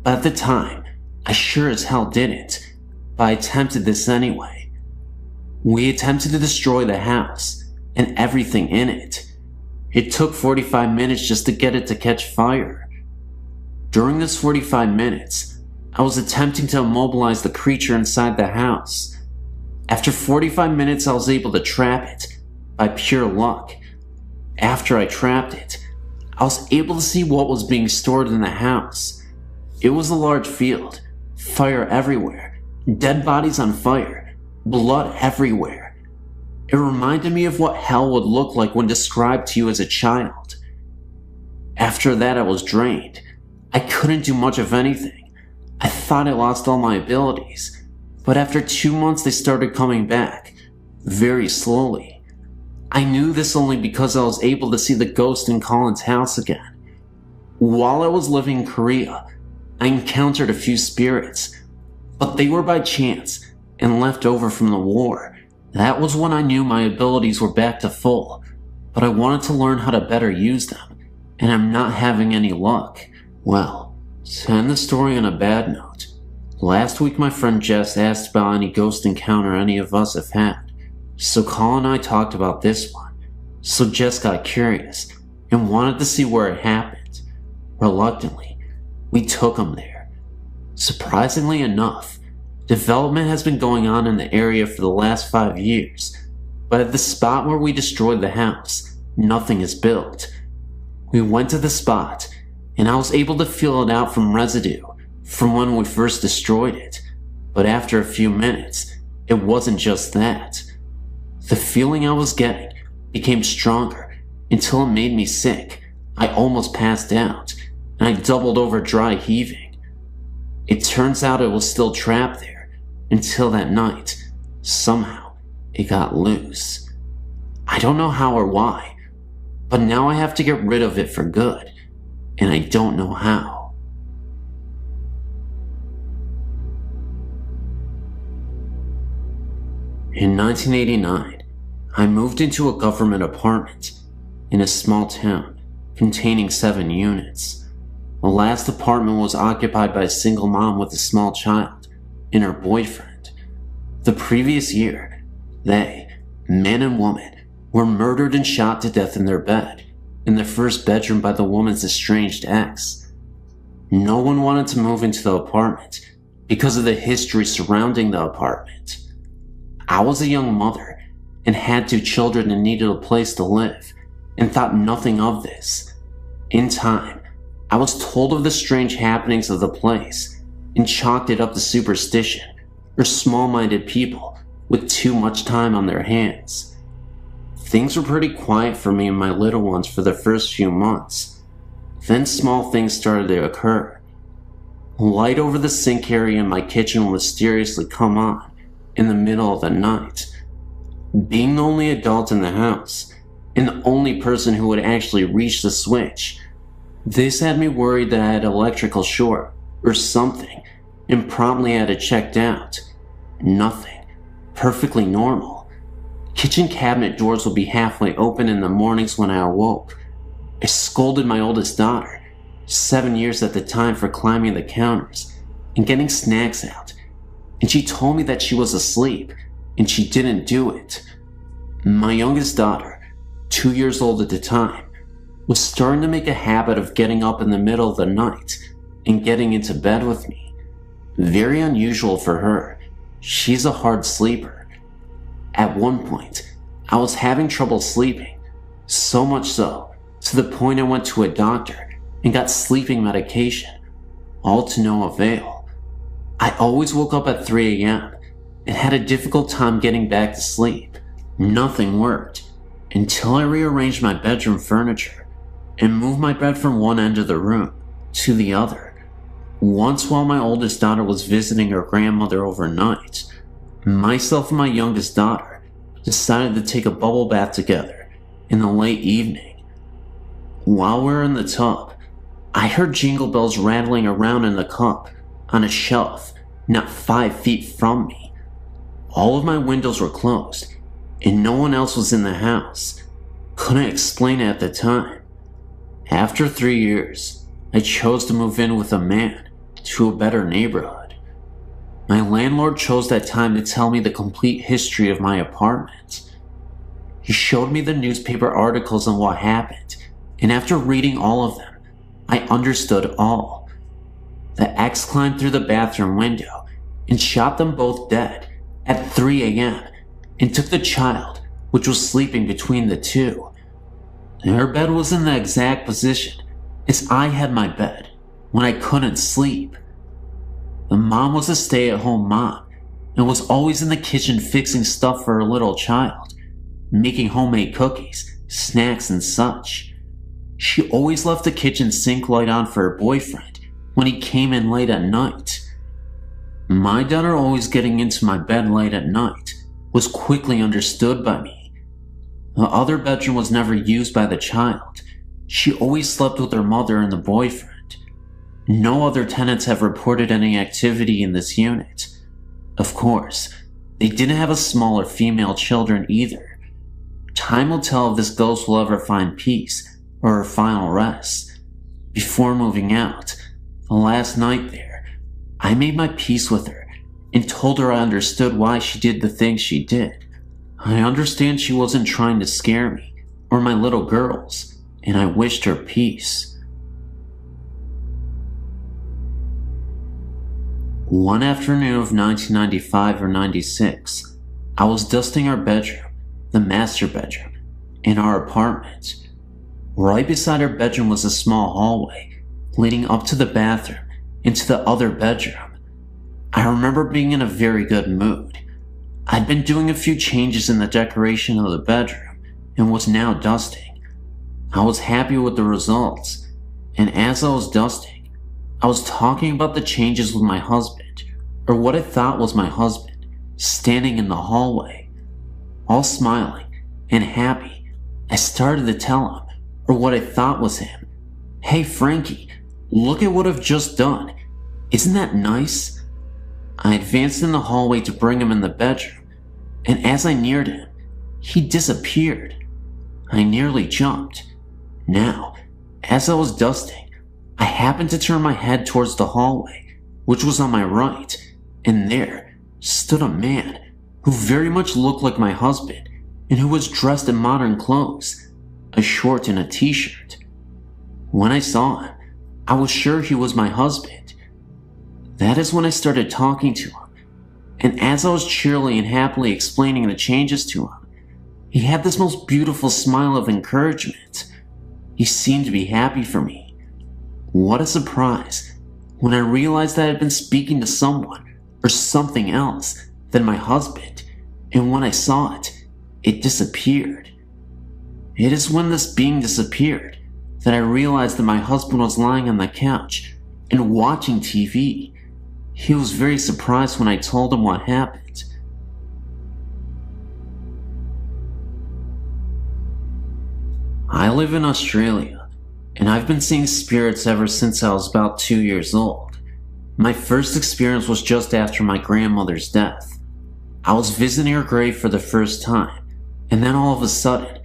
but at the time, I sure as hell didn't, but I attempted this anyway. We attempted to destroy the house, and everything in it. It took 45 minutes just to get it to catch fire. During this 45 minutes, I was attempting to immobilize the creature inside the house. After 45 minutes, I was able to trap it, by pure luck. After I trapped it, I was able to see what was being stored in the house. It was a large field, fire everywhere, dead bodies on fire, blood everywhere. It reminded me of what hell would look like when described to you as a child. After that I was drained. I couldn't do much of anything. I thought I lost all my abilities, but after 2 months they started coming back, very slowly. I knew this only because I was able to see the ghost in Colin's house again. While I was living in Korea, I encountered a few spirits, but they were by chance and left over from the war. That was when I knew my abilities were back to full, but I wanted to learn how to better use them, and I'm not having any luck. Well, to end the story on a bad note, last week my friend Jess asked about any ghost encounter any of us have had, so Colin and I talked about this one. So Jess got curious and wanted to see where it happened. Reluctantly, we took him there. Surprisingly enough, development has been going on in the area for the last 5 years, but at the spot where we destroyed the house, nothing is built. We went to the spot, and I was able to feel it out from residue from when we first destroyed it, but after a few minutes, it wasn't just that. The feeling I was getting became stronger until it made me sick. I almost passed out, and I doubled over dry heaving. It turns out it was still trapped there until that night. Somehow, it got loose. I don't know how or why, but now I have to get rid of it for good, and I don't know how. In 1989, I moved into a government apartment in a small town containing 7 units. The last apartment was occupied by a single mom with a small child and her boyfriend. The previous year, they, man and woman, were murdered and shot to death in their bed, in their first bedroom by the woman's estranged ex. No one wanted to move into the apartment because of the history surrounding the apartment. I was a young mother and had 2 children and needed a place to live, and thought nothing of this. In time, I was told of the strange happenings of the place and chalked it up to superstition or small-minded people with too much time on their hands. Things were pretty quiet for me and my little ones for the first few months. Then small things started to occur. Light over the sink area in my kitchen would mysteriously come on in the middle of the night. Being the only adult in the house, and the only person who would actually reach the switch, this had me worried that I had an electrical short or something, and promptly had it checked out. Nothing. Perfectly normal. Kitchen cabinet doors would be halfway open in the mornings when I awoke. I scolded my oldest daughter, 7 years at the time, for climbing the counters and getting snacks out, and she told me that she was asleep and she didn't do it. My youngest daughter, 2 years old at the time, was starting to make a habit of getting up in the middle of the night and getting into bed with me. Very unusual for her. She's a hard sleeper. At one point, I was having trouble sleeping, so much so, to the point I went to a doctor and got sleeping medication, all to no avail. I always woke up at 3 a.m. and had a difficult time getting back to sleep. Nothing worked until I rearranged my bedroom furniture and moved my bed from one end of the room to the other. Once, while my oldest daughter was visiting her grandmother overnight, myself and my youngest daughter decided to take a bubble bath together in the late evening. While we were in the tub, I heard jingle bells rattling around in the cup on a shelf not 5 feet from me. All of my windows were closed, and no one else was in the house. Couldn't explain it at the time. After 3 years, I chose to move in with a man to a better neighborhood. My landlord chose that time to tell me the complete history of my apartment. He showed me the newspaper articles on what happened, and after reading all of them, I understood all. The ex climbed through the bathroom window and shot them both dead at 3 a.m. and took the child, which was sleeping between the two. Her bed was in the exact position as I had my bed when I couldn't sleep. The mom was a stay-at-home mom and was always in the kitchen fixing stuff for her little child, making homemade cookies, snacks, and such. She always left the kitchen sink light on for her boyfriend when he came in late at night. My daughter always getting into my bed late at night was quickly understood by me. The other bedroom was never used by the child. She always slept with her mother and the boyfriend. No other tenants have reported any activity in this unit. Of course, they didn't have a smaller female children either. Time will tell if this ghost will ever find peace or her final rest. Before moving out, the last night there, I made my peace with her and told her I understood why she did the things she did. I understand she wasn't trying to scare me or my little girls, and I wished her peace. One afternoon of 1995 or 96, I was dusting our bedroom, the master bedroom, in our apartment. Right beside our bedroom was a small hallway leading up to the bathroom into the other bedroom. I remember being in a very good mood. I'd been doing a few changes in the decoration of the bedroom and was now dusting. I was happy with the results, and as I was dusting, I was talking about the changes with my husband, or what I thought was my husband, standing in the hallway. All smiling and happy, I started to tell him, or what I thought was him, "Hey Frankie, look at what I've just done. Isn't that nice?" I advanced in the hallway to bring him in the bedroom, and as I neared him, he disappeared. I nearly jumped. Now, as I was dusting, I happened to turn my head towards the hallway, which was on my right, and there stood a man who very much looked like my husband and who was dressed in modern clothes, a short and a t-shirt. When I saw him, I was sure he was my husband. That is when I started talking to him, and as I was cheerily and happily explaining the changes to him, he had this most beautiful smile of encouragement. He seemed to be happy for me. What a surprise when I realized that I had been speaking to someone or something else than my husband, and when I saw it, it disappeared. It is when this being disappeared that I realized that my husband was lying on the couch and watching TV. He was very surprised when I told him what happened. I live in Australia, and I've been seeing spirits ever since I was about 2 years old. My first experience was just after my grandmother's death. I was visiting her grave for the first time, and then all of a sudden,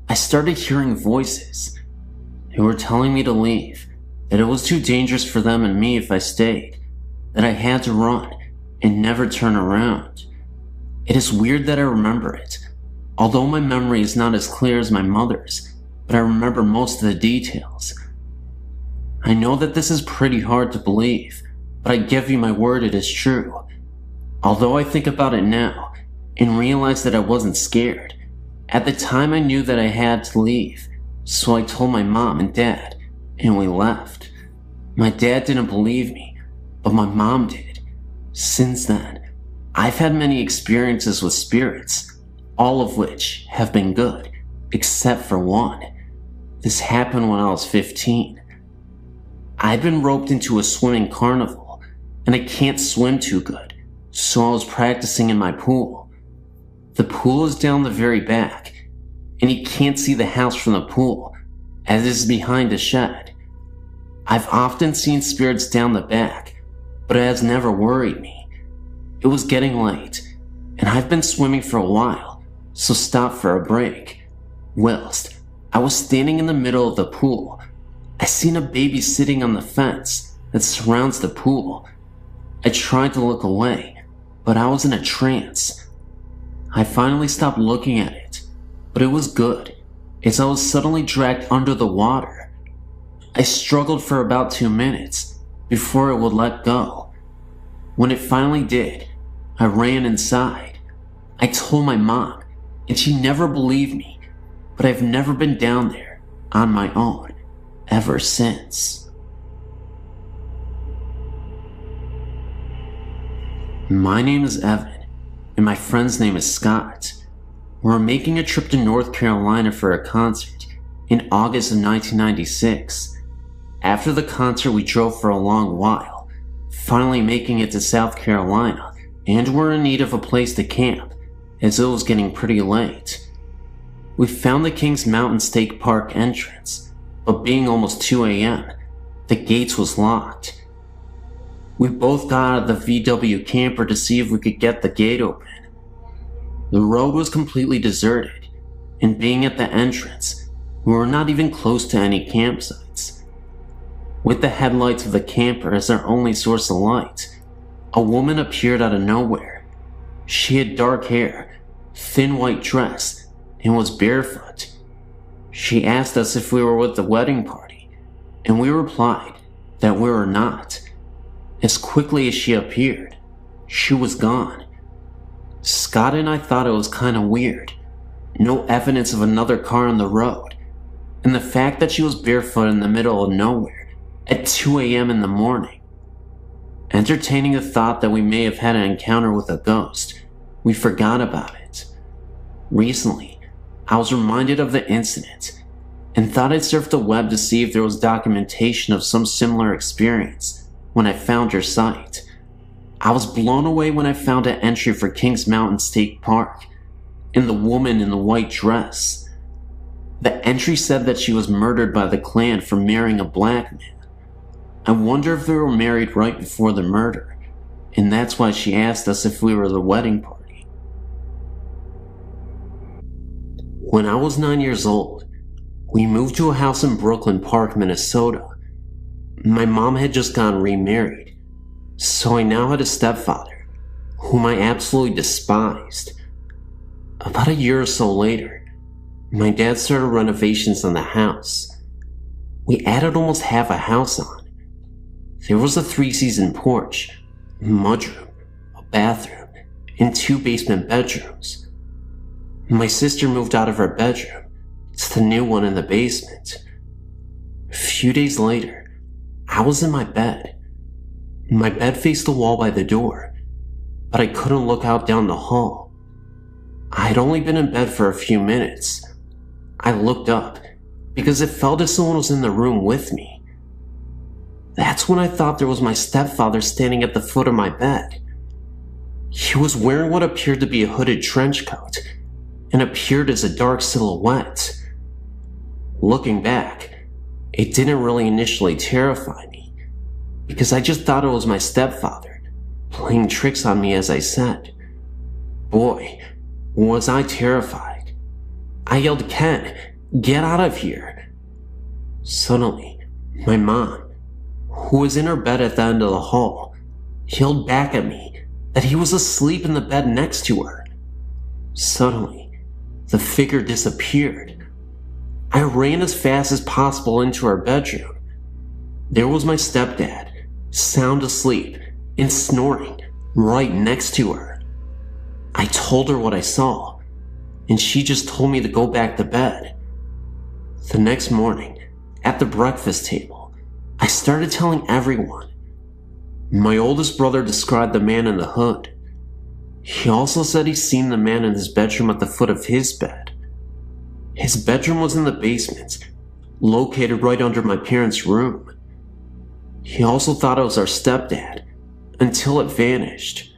I started hearing voices. They were telling me to leave, that it was too dangerous for them and me if I stayed, that I had to run and never turn around. It is weird that I remember it, although my memory is not as clear as my mother's, but I remember most of the details. I know that this is pretty hard to believe, but I give you my word it is true. Although I think about it now and realize that I wasn't scared, at the time I knew that I had to leave, so I told my mom and dad, and we left. My dad didn't believe me, but my mom did. Since then, I've had many experiences with spirits, all of which have been good, except for one. This happened when I was 15. I'd been roped into a swimming carnival, and I can't swim too good, so I was practicing in my pool. The pool is down the very back, and you can't see the house from the pool, as it is behind a shed. I've often seen spirits down the back, but it has never worried me. It was getting late, and I've been swimming for a while, so stopped for a break. Whilst I was standing in the middle of the pool, I seen a baby sitting on the fence that surrounds the pool. I tried to look away, but I was in a trance. I finally stopped looking at it, but it was good, as I was suddenly dragged under the water. I struggled for about 2 minutes before it would let go. When it finally did, I ran inside. I told my mom, and she never believed me, but I've never been down there on my own ever since. My name is Evan, and my friend's name is Scott. We're making a trip to North Carolina for a concert in August of 1996. After the concert, we drove for a long while, finally making it to South Carolina, and were in need of a place to camp, as it was getting pretty late. We found the Kings Mountain State Park entrance, but being almost 2 a.m., the gates was locked. We both got out of the VW camper to see if we could get the gate open. The road was completely deserted, and being at the entrance, we were not even close to any campsites. With the headlights of the camper as our only source of light, a woman appeared out of nowhere. She had dark hair, thin white dress, and was barefoot. She asked us if we were with the wedding party, and we replied that we were not. As quickly as she appeared, she was gone. Scott and I thought it was kinda weird. No evidence of another car on the road, and the fact that she was barefoot in the middle of nowhere at 2 a.m. in the morning. Entertaining the thought that we may have had an encounter with a ghost, we forgot about it. Recently, I was reminded of the incident and thought I'd surf the web to see if there was documentation of some similar experience when I found your site. I was blown away when I found an entry for Kings Mountain State Park and the woman in the white dress. The entry said that she was murdered by the Klan for marrying a black man. I wonder if they were married right before the murder, and that's why she asked us if we were the wedding party. When I was 9 years old, we moved to a house in Brooklyn Park, Minnesota. My mom had just gotten remarried, so I now had a stepfather, whom I absolutely despised. About a year or so later, my dad started renovations on the house. We added almost half a house on. There was a 3-season porch, a mudroom, a bathroom, and 2 basement bedrooms. My sister moved out of her bedroom to the new one in the basement. A few days later, I was in my bed. My bed faced the wall by the door, but I couldn't look out down the hall. I had only been in bed for a few minutes. I looked up because it felt as someone was in the room with me. That's when I thought there was my stepfather standing at the foot of my bed. He was wearing what appeared to be a hooded trench coat and appeared as a dark silhouette. Looking back, it didn't really initially terrify me, because I just thought it was my stepfather, playing tricks on me as I said. Boy, was I terrified. I yelled, "Ken, get out of here." Suddenly, my mom, who was in her bed at the end of the hall, yelled back at me that he was asleep in the bed next to her. Suddenly, the figure disappeared. I ran as fast as possible into our bedroom. There was my stepdad, sound asleep and snoring right next to her. I told her what I saw, and she just told me to go back to bed. The next morning, at the breakfast table, I started telling everyone. My oldest brother described the man in the hood. He also said he'd seen the man in his bedroom at the foot of his bed. His bedroom was in the basement, located right under my parents' room. He also thought it was our stepdad, until it vanished.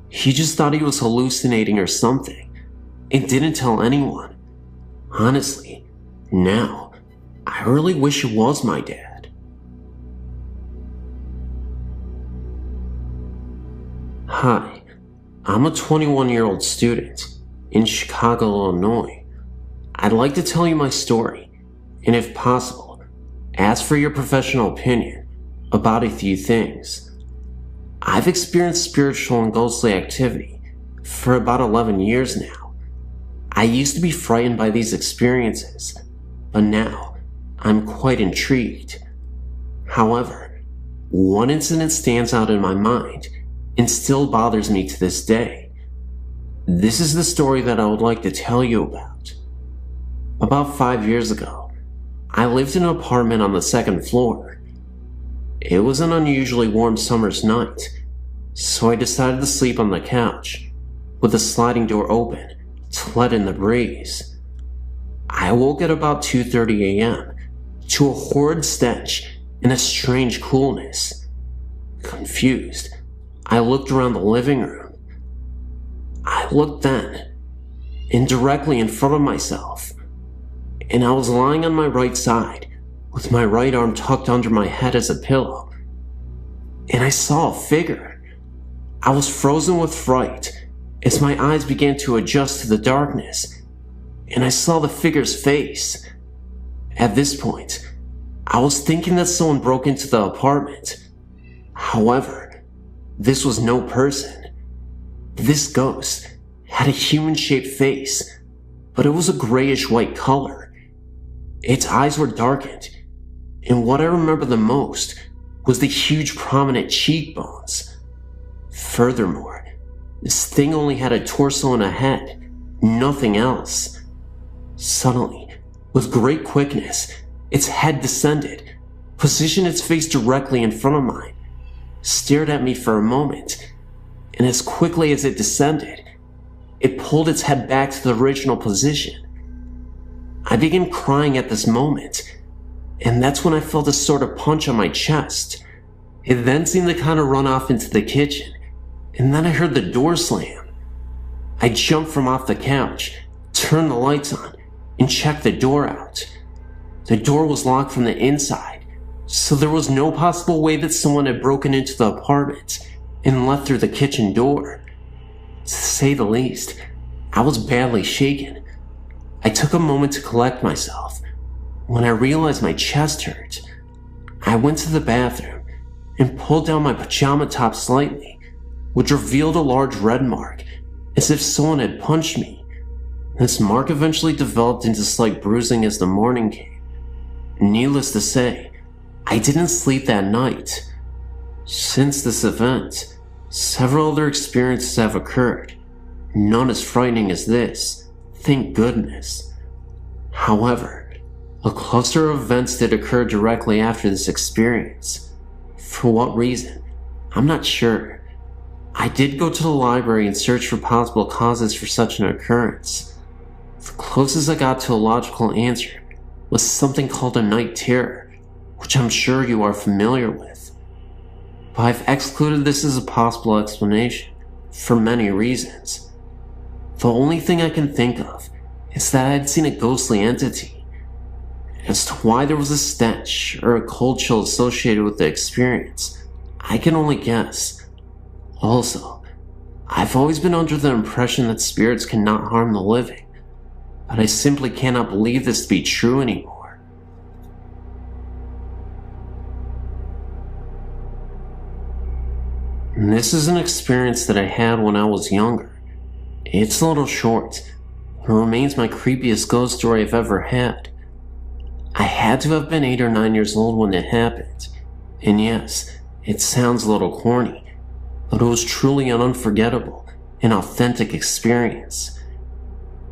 He just thought he was hallucinating or something, and didn't tell anyone. Honestly, now, I really wish it was my dad. Hi, I'm a 21-year-old student in Chicago, Illinois. I'd like to tell you my story, and if possible, ask for your professional opinion about a few things. I've experienced spiritual and ghostly activity for about 11 years now. I used to be frightened by these experiences, but now I'm quite intrigued. However, one incident stands out in my mind and still bothers me to this day. This is the story that I would like to tell you about. About 5 years ago, I lived in an apartment on the 2nd floor. It was an unusually warm summer's night, so I decided to sleep on the couch, with the sliding door open to let in the breeze. I woke at about 2:30 a.m. to a horrid stench and a strange coolness. Confused, I looked around the living room. I looked then, and directly in front of myself, and I was lying on my right side, with my right arm tucked under my head as a pillow, and I saw a figure. I was frozen with fright as my eyes began to adjust to the darkness, and I saw the figure's face. At this point, I was thinking that someone broke into the apartment. However, this was no person. This ghost had a human-shaped face, but it was a grayish-white color. Its eyes were darkened, and what I remember the most was the huge prominent cheekbones. Furthermore, this thing only had a torso and a head, nothing else. Suddenly, with great quickness, its head descended, positioned its face directly in front of mine, stared at me for a moment, and as quickly as it descended, it pulled its head back to the original position. I began crying at this moment, and that's when I felt a sort of punch on my chest. It then seemed to kind of run off into the kitchen, and then I heard the door slam. I jumped from off the couch, turned the lights on, and checked the door out. The door was locked from the inside, so there was no possible way that someone had broken into the apartment and left through the kitchen door. To say the least, I was badly shaken. I took a moment to collect myself. When I realized my chest hurt, I went to the bathroom and pulled down my pajama top slightly, which revealed a large red mark, as if someone had punched me. This mark eventually developed into slight bruising as the morning came. Needless to say, I didn't sleep that night. Since this event, several other experiences have occurred, none as frightening as this, thank goodness. However, a cluster of events did occur directly after this experience. For what reason? I'm not sure. I did go to the library and search for possible causes for such an occurrence. The closest I got to a logical answer was something called a night terror, which I'm sure you are familiar with. But I've excluded this as a possible explanation, for many reasons. The only thing I can think of is that I had seen a ghostly entity. As to why there was a stench or a cold chill associated with the experience, I can only guess. Also, I've always been under the impression that spirits cannot harm the living, but I simply cannot believe this to be true anymore. And this is an experience that I had when I was younger. It's a little short, but it remains my creepiest ghost story I've ever had. I had to have been 8 or 9 years old when it happened, and yes, it sounds a little corny, but it was truly an unforgettable and authentic experience.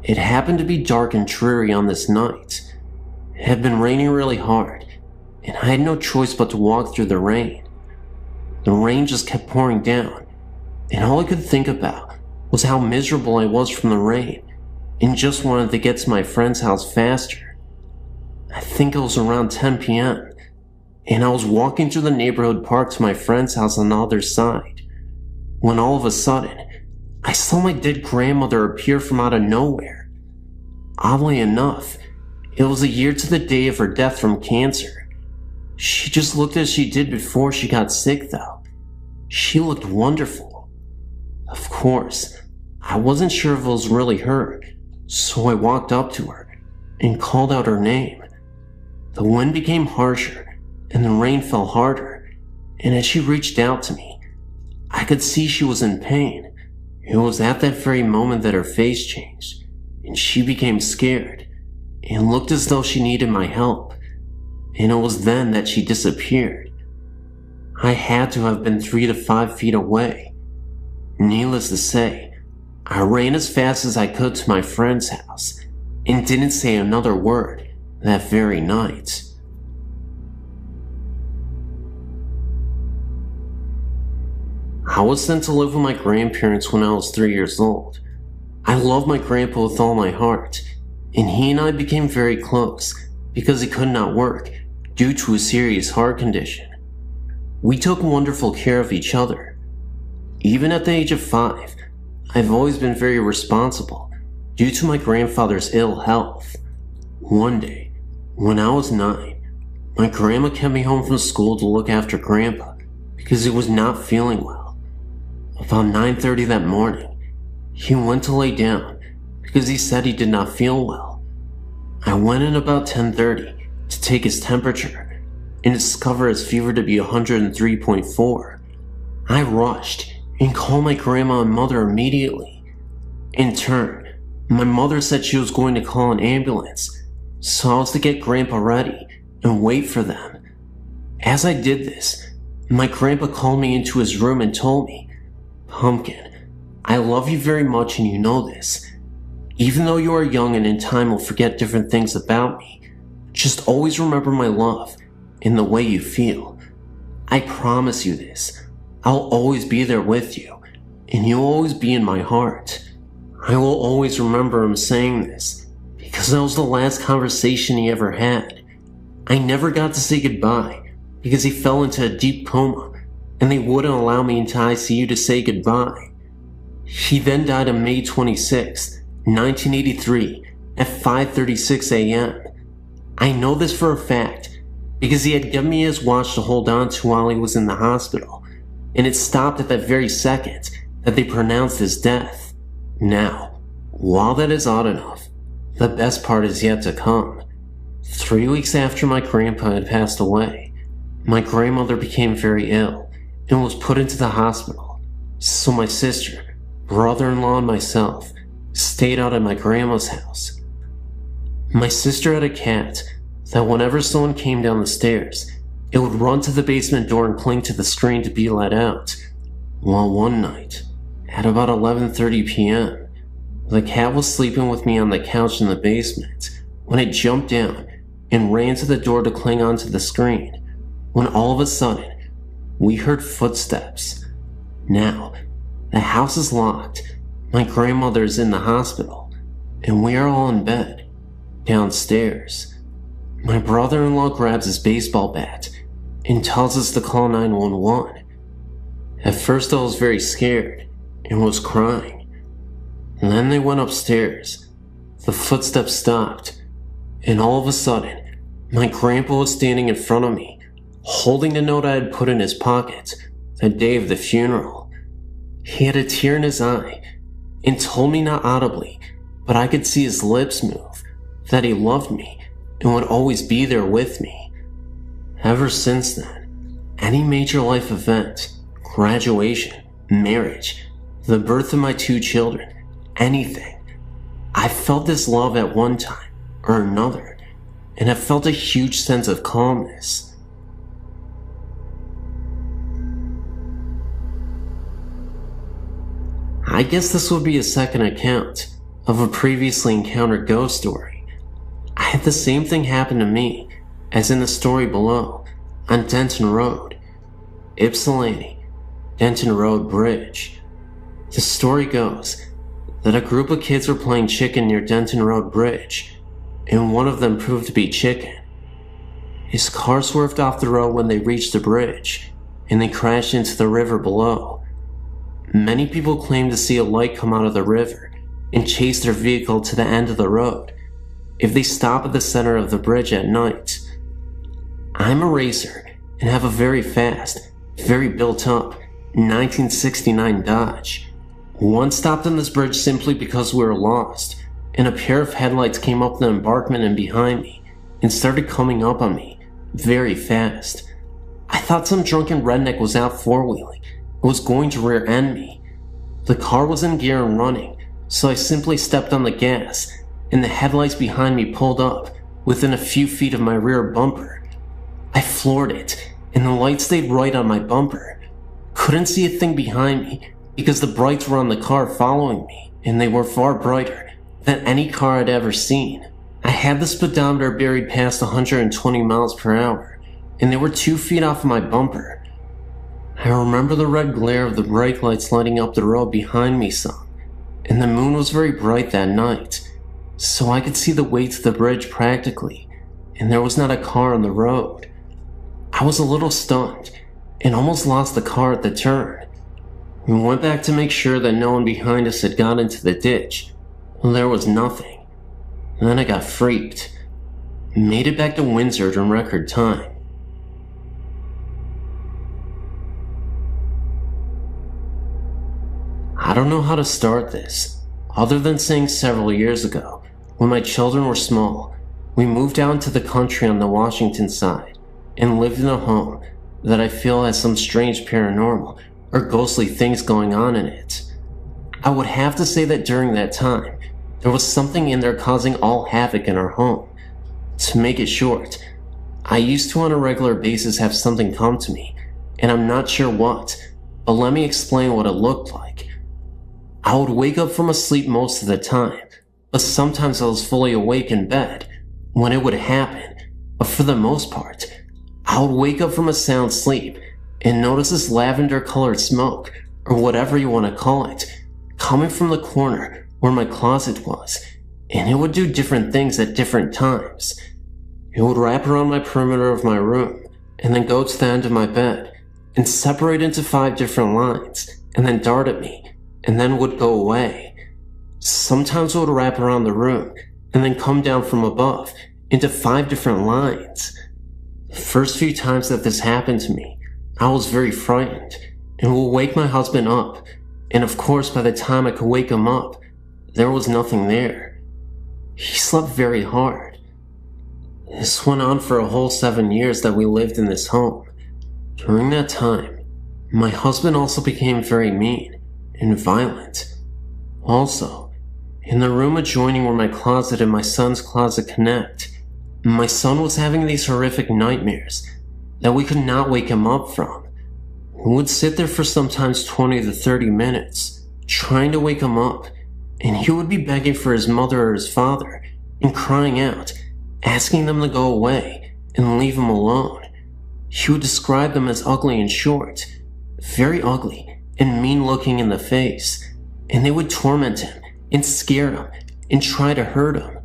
It happened to be dark and dreary on this night. It had been raining really hard, and I had no choice but to walk through the rain. The rain just kept pouring down, and all I could think about was how miserable I was from the rain, and just wanted to get to my friend's house faster. I think it was around 10 p.m., and I was walking through the neighborhood park to my friend's house on the other side, when all of a sudden, I saw my dead grandmother appear from out of nowhere. Oddly enough, it was a year to the day of her death from cancer. She just looked as she did before she got sick, though. She looked wonderful. Of course, I wasn't sure if it was really her, so I walked up to her and called out her name. The wind became harsher and the rain fell harder, and as she reached out to me, I could see she was in pain. It was at that very moment that her face changed, and she became scared and looked as though she needed my help, and it was then that she disappeared. I had to have been 3 to 5 feet away. Needless to say, I ran as fast as I could to my friend's house and didn't say another word that very night. I was sent to live with my grandparents when I was 3 years old. I loved my grandpa with all my heart, and he and I became very close because he could not work due to a serious heart condition. We took wonderful care of each other. Even at the age of 5, I've always been very responsible due to my grandfather's ill health. One day, when I was 9, my grandma kept me home from school to look after Grandpa because he was not feeling well. About 9:30 that morning, he went to lay down because he said he did not feel well. I went in about 10:30 to take his temperature and discover his fever to be 103.4. I rushed and called my grandma and mother immediately. In turn, my mother said she was going to call an ambulance, so I was to get Grandpa ready and wait for them. As I did this, my grandpa called me into his room and told me, "Pumpkin, I love you very much and you know this. Even though you are young and in time will forget different things about me, just always remember my love and the way you feel. I promise you this. I'll always be there with you, and you'll always be in my heart." I will always remember him saying this, because that was the last conversation he ever had. I never got to say goodbye, because he fell into a deep coma, and they wouldn't allow me into ICU to say goodbye. He then died on May 26, 1983, at 5:36 a.m. I know this for a fact, because he had given me his watch to hold on to while he was in the hospital, and it stopped at that very second that they pronounced his death. Now, while that is odd enough, the best part is yet to come. 3 weeks after my grandpa had passed away, my grandmother became very ill and was put into the hospital, so my sister, brother-in-law, and myself stayed out at my grandma's house. My sister had a cat that whenever someone came down the stairs, it would run to the basement door and cling to the screen to be let out. Well, one night, at about 11:30 p.m., the cat was sleeping with me on the couch in the basement when it jumped down and ran to the door to cling onto the screen, when all of a sudden, we heard footsteps. Now, the house is locked, my grandmother is in the hospital, and we are all in bed, downstairs. My brother-in-law grabs his baseball bat and tells us to call 911. At first I was very scared and was crying. And then they went upstairs. The footsteps stopped, and all of a sudden, my grandpa was standing in front of me, holding the note I had put in his pocket that day of the funeral. He had a tear in his eye and told me not audibly, but I could see his lips move, that he loved me and would always be there with me. Ever since then, any major life event, graduation, marriage, the birth of my 2 children, anything, I felt this love at one time or another, and have felt a huge sense of calmness. I guess this would be a second account of a previously encountered ghost story. I had the same thing happen to me as in the story below on Denton Road, Ypsilanti, Denton Road Bridge. The story goes that a group of kids were playing chicken near Denton Road Bridge, and one of them proved to be Chicken. His car swerved off the road when they reached the bridge, and they crashed into the river below. Many people claim to see a light come out of the river and chase their vehicle to the end of the road if they stop at the center of the bridge at night. I'm a racer and have a very fast, very built up 1969 Dodge. One stopped on this bridge simply because we were lost, and a pair of headlights came up the embankment and behind me and started coming up on me very fast. I thought some drunken redneck was out four-wheeling and was going to rear-end me. The car was in gear and running, so I simply stepped on the gas, and the headlights behind me pulled up within a few feet of my rear bumper. I floored it, and the light stayed right on my bumper. Couldn't see a thing behind me because the brights were on the car following me, and they were far brighter than any car I'd ever seen. I had the speedometer buried past 120 miles per hour, and they were 2 feet off of my bumper. I remember the red glare of the brake lights lighting up the road behind me some, and the moon was very bright that night, so I could see the way to the bridge practically, and there was not a car on the road. I was a little stunned and almost lost the car at the turn. We went back to make sure that no one behind us had got into the ditch. Well, there was nothing. And then I got freaked. Made it back to Windsor in record time. I don't know how to start this, other than saying several years ago, when my children were small, we moved out into the country on the Washington side and lived in a home that I feel has some strange paranormal or ghostly things going on in it. I would have to say that during that time, there was something in there causing all havoc in our home. To make it short, I used to on a regular basis have something come to me, and I'm not sure what, but let me explain what it looked like. I would wake up from a sleep most of the time, but sometimes I was fully awake in bed when it would happen, but for the most part, I would wake up from a sound sleep and notice this lavender-colored smoke, or whatever you want to call it, coming from the corner where my closet was, and it would do different things at different times. It would wrap around my perimeter of my room, and then go to the end of my bed, and separate into 5 different lines, and then dart at me, and then would go away. Sometimes it would wrap around the room, and then come down from above, into 5 different lines. The first few times that this happened to me, I was very frightened, and would wake my husband up, and of course by the time I could wake him up, there was nothing there. He slept very hard. This went on for a whole 7 years that we lived in this home. During that time, my husband also became very mean and violent. Also, in the room adjoining where my closet and my son's closet connect, my son was having these horrific nightmares that we could not wake him up from. We would sit there for sometimes 20 to 30 minutes, trying to wake him up, and he would be begging for his mother or his father, and crying out, asking them to go away and leave him alone. He would describe them as ugly and short, very ugly and mean looking in the face, and they would torment him and scare him and try to hurt him.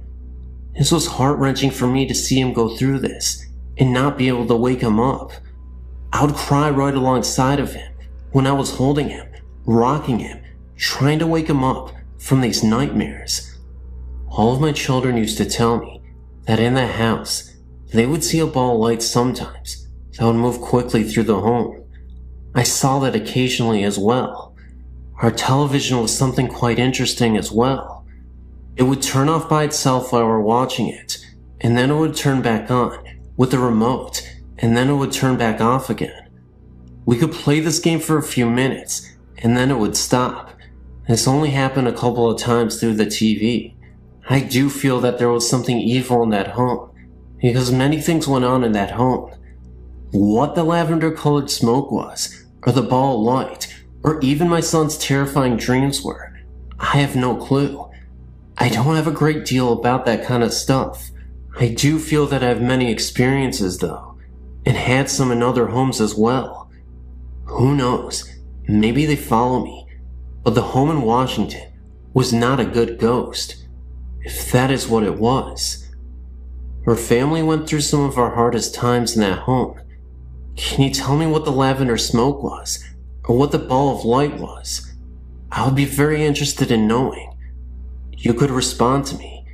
This was heart-wrenching for me to see him go through this and not be able to wake him up. I would cry right alongside of him when I was holding him, rocking him, trying to wake him up from these nightmares. All of my children used to tell me that in the house, they would see a ball of light sometimes that would move quickly through the home. I saw that occasionally as well. Our television was something quite interesting as well. It would turn off by itself while we're watching it, and then it would turn back on with the remote, and then it would turn back off again. We could play this game for a few minutes, and then it would stop. This only happened a couple of times through the TV. I do feel that there was something evil in that home, because many things went on in that home. What the lavender-colored smoke was, or the ball of light, or even my son's terrifying dreams were, I have no clue. I don't have a great deal about that kind of stuff. I do feel that I have many experiences though, and had some in other homes as well. Who knows, maybe they follow me, but the home in Washington was not a good ghost, if that is what it was. Our family went through some of our hardest times in that home. Can you tell me what the lavender smoke was, or what the ball of light was? I would be very interested in knowing. You could respond to me.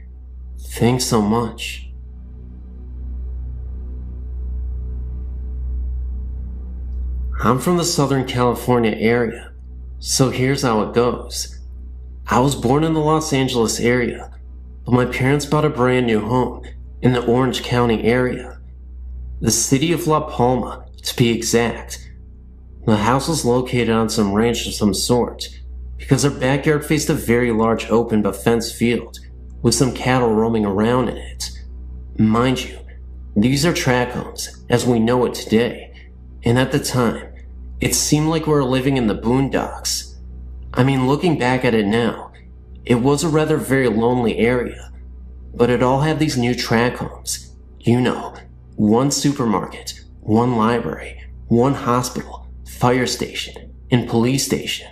Thanks so much. I'm from the Southern California area, so here's how it goes. I was born in the Los Angeles area, but my parents bought a brand new home in the Orange County area. The city of La Palma, to be exact. The house was located on some ranch of some sort, because our backyard faced a very large open but fenced field, with some cattle roaming around in it. Mind you, these are tract homes, as we know it today, and at the time, it seemed like we were living in the boondocks. I mean, looking back at it now, it was a rather very lonely area, but it all had these new tract homes. You know, one supermarket, one library, one hospital, fire station, and police station.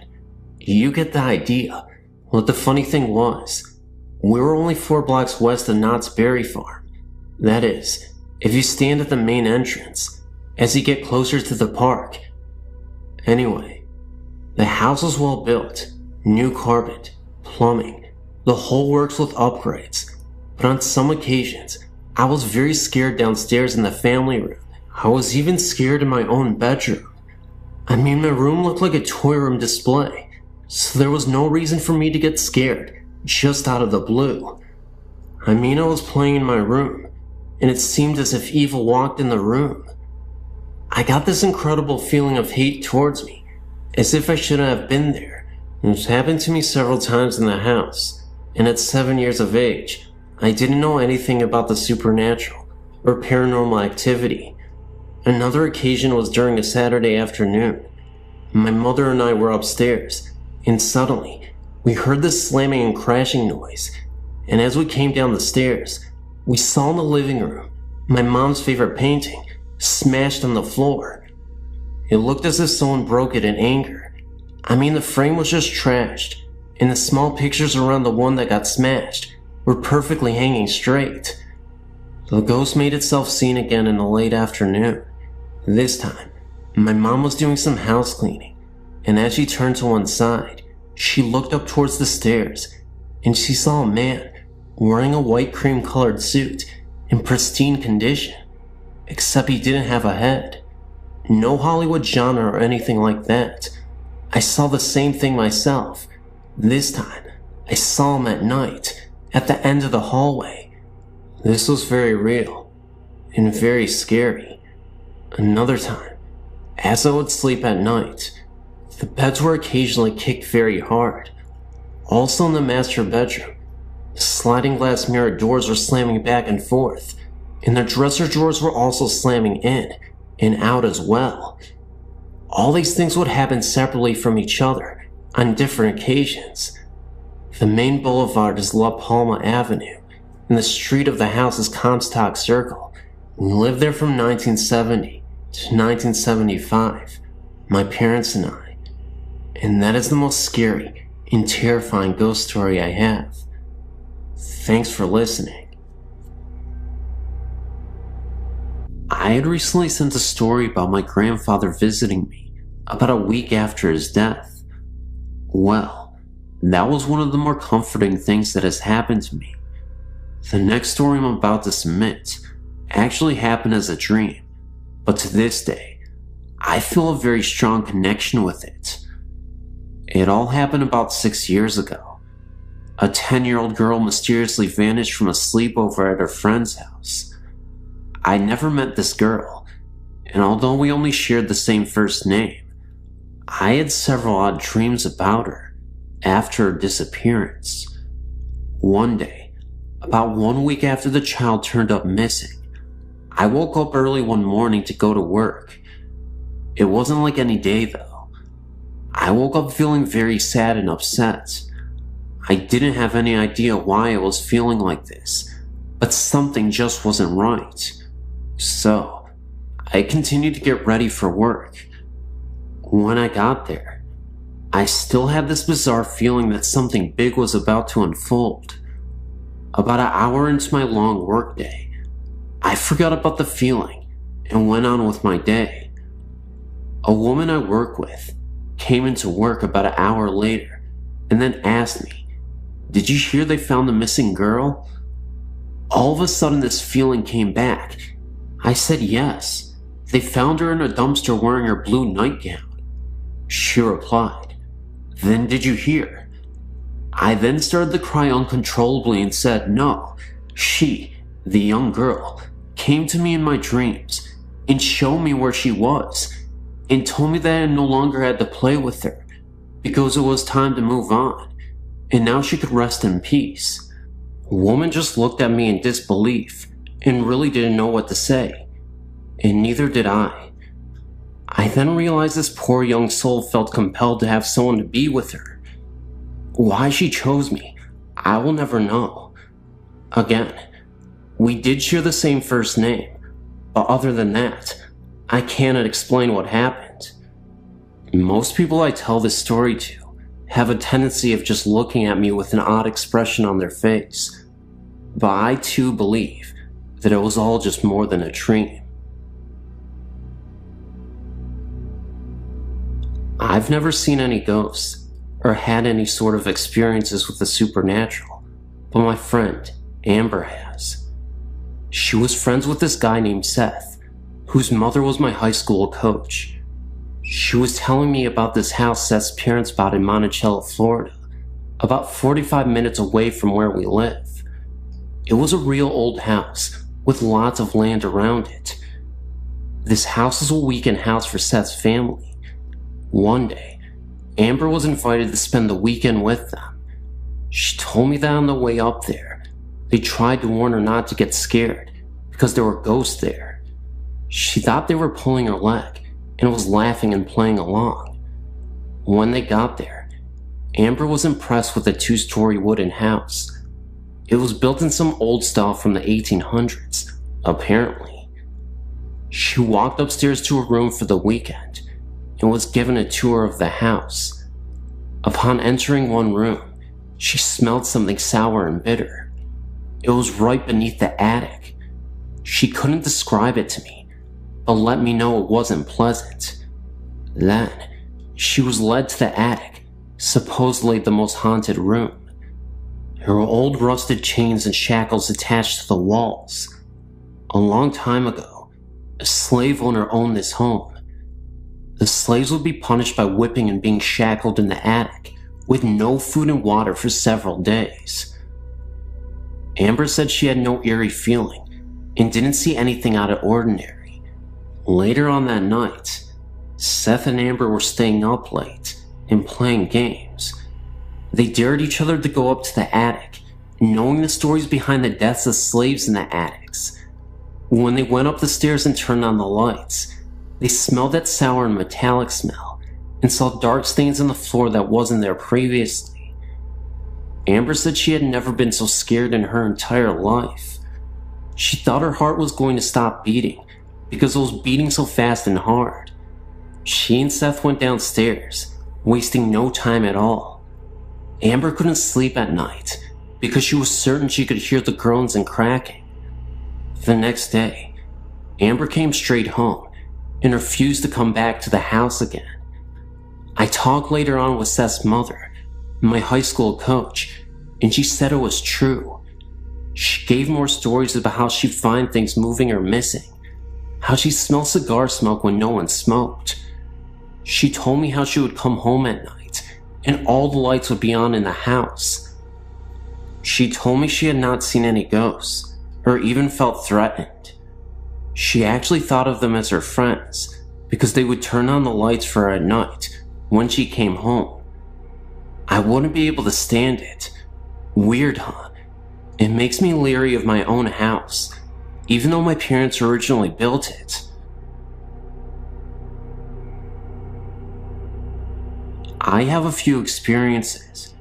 You get the idea. What the funny thing was, we were only 4 blocks west of Knott's Berry Farm. That is, if you stand at the main entrance as you get closer to the park. Anyway, the house was well built, new carpet, plumbing, the whole works with upgrades, but on some occasions, I was very scared downstairs in the family room. I was even scared in my own bedroom. I mean, my room looked like a toy room display, so there was no reason for me to get scared just out of the blue. I mean, I was playing in my room, and it seemed as if evil walked in the room. I got this incredible feeling of hate towards me, as if I shouldn't have been there. It's happened to me several times in the house, and at 7 years of age, I didn't know anything about the supernatural or paranormal activity. Another occasion was during a Saturday afternoon. My mother and I were upstairs, and suddenly, we heard this slamming and crashing noise, and as we came down the stairs, we saw in the living room my mom's favorite painting smashed on the floor. It looked as if someone broke it in anger. I mean, the frame was just trashed, and the small pictures around the one that got smashed were perfectly hanging straight. The ghost made itself seen again in the late afternoon. This time, my mom was doing some house cleaning, and as she turned to one side, she looked up towards the stairs, and she saw a man wearing a white cream-colored suit in pristine condition, except he didn't have a head. No Hollywood genre or anything like that. I saw the same thing myself. This time, I saw him at night, at the end of the hallway. This was very real, and very scary. Another time, as I would sleep at night, the beds were occasionally kicked very hard. Also in the master bedroom, the sliding glass mirror doors were slamming back and forth, and the dresser drawers were also slamming in and out as well. All these things would happen separately from each other on different occasions. The main boulevard is La Palma Avenue, and the street of the house is Comstock Circle. We lived there from 1970 to 1975, my parents and I. And that is the most scary and terrifying ghost story I have. Thanks for listening. I had recently sent a story about my grandfather visiting me about a week after his death. Well, that was one of the more comforting things that has happened to me. The next story I'm about to submit actually happened as a dream, but to this day, I feel a very strong connection with it. It all happened about 6 years ago. A 10-year-old girl mysteriously vanished from a sleepover at her friend's house. I never met this girl, and although we only shared the same first name, I had several odd dreams about her after her disappearance. One day, about 1 week after the child turned up missing, I woke up early one morning to go to work. It wasn't like any day though. I woke up feeling very sad and upset. I didn't have any idea why I was feeling like this, but something just wasn't right. So, I continued to get ready for work. When I got there, I still had this bizarre feeling that something big was about to unfold. About an hour into my long workday, I forgot about the feeling and went on with my day. A woman I work with came into work about an hour later and then asked me, "Did you hear they found the missing girl?" All of a sudden this feeling came back. I said yes. They found her in a dumpster wearing her blue nightgown. She replied, "Then did you hear?" I then started to cry uncontrollably and said no. She, the young girl, came to me in my dreams and showed me where she was and told me that I no longer had to play with her because it was time to move on and now she could rest in peace. The woman just looked at me in disbelief and really didn't know what to say, and neither did I. I then realized this poor young soul felt compelled to have someone to be with her. Why she chose me, I will never know. Again, we did share the same first name, but other than that, I cannot explain what happened. Most people I tell this story to have a tendency of just looking at me with an odd expression on their face, but I too believe that it was all just more than a dream. I've never seen any ghosts or had any sort of experiences with the supernatural, but my friend, Amber, has. She was friends with this guy named Seth, whose mother was my high school coach. She was telling me about this house Seth's parents bought in Monticello, Florida, about 45 minutes away from where we live. It was a real old house with lots of land around it. This house was a weekend house for Seth's family. One day, Amber was invited to spend the weekend with them. She told me that on the way up there, they tried to warn her not to get scared because there were ghosts there. She thought they were pulling her leg and was laughing and playing along. When they got there, Amber was impressed with the 2-story wooden house. It was built in some old style from the 1800s, apparently. She walked upstairs to her room for the weekend and was given a tour of the house. Upon entering one room, she smelled something sour and bitter. It was right beneath the attic. She couldn't describe it to me, but let me know it wasn't pleasant. Then, she was led to the attic, supposedly the most haunted room. There were old rusted chains and shackles attached to the walls. A long time ago, a slave owner owned this home. The slaves would be punished by whipping and being shackled in the attic, with no food and water for several days. Amber said she had no eerie feeling, and didn't see anything out of ordinary. Later on that night, Seth and Amber were staying up late and playing games. They dared each other to go up to the attic, knowing the stories behind the deaths of slaves in the attics. When they went up the stairs and turned on the lights, they smelled that sour and metallic smell, and saw dark stains on the floor that wasn't there previously. Amber said she had never been so scared in her entire life. She thought her heart was going to stop beating, because it was beating so fast and hard. She and Seth went downstairs, wasting no time at all. Amber couldn't sleep at night, because she was certain she could hear the groans and cracking. The next day, Amber came straight home, and refused to come back to the house again. I talked later on with Seth's mother, my high school coach, and she said it was true. She gave more stories about how she'd find things moving or missing, how she smelled cigar smoke when no one smoked. She told me how she would come home at night, and all the lights would be on in the house. She told me she had not seen any ghosts, or even felt threatened. She actually thought of them as her friends, because they would turn on the lights for her at night when she came home. I wouldn't be able to stand it. Weird, huh? It makes me leery of my own house, even though my parents originally built it. I have a few experiences.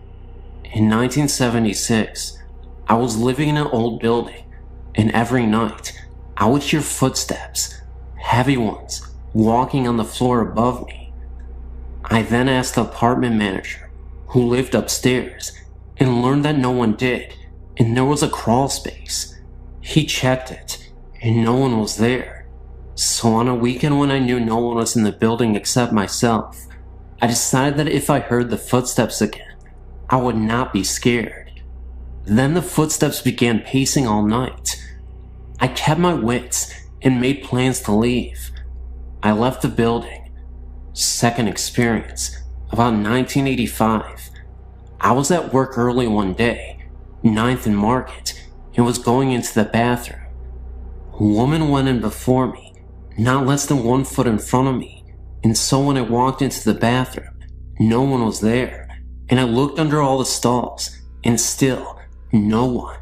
In 1976, I was living in an old building, and every night, I would hear footsteps, heavy ones, walking on the floor above me. I then asked the apartment manager, who lived upstairs, and learned that no one did, and there was a crawl space. He checked it, and no one was there. So on a weekend when I knew no one was in the building except myself, I decided that if I heard the footsteps again, I would not be scared. Then the footsteps began pacing all night. I kept my wits and made plans to leave. I left the building. Second experience, about 1985. I was at work early one day, 9th and Market, and was going into the bathroom. A woman went in before me, not less than 1 foot in front of me, and so when I walked into the bathroom, no one was there, and I looked under all the stalls, and still, no one.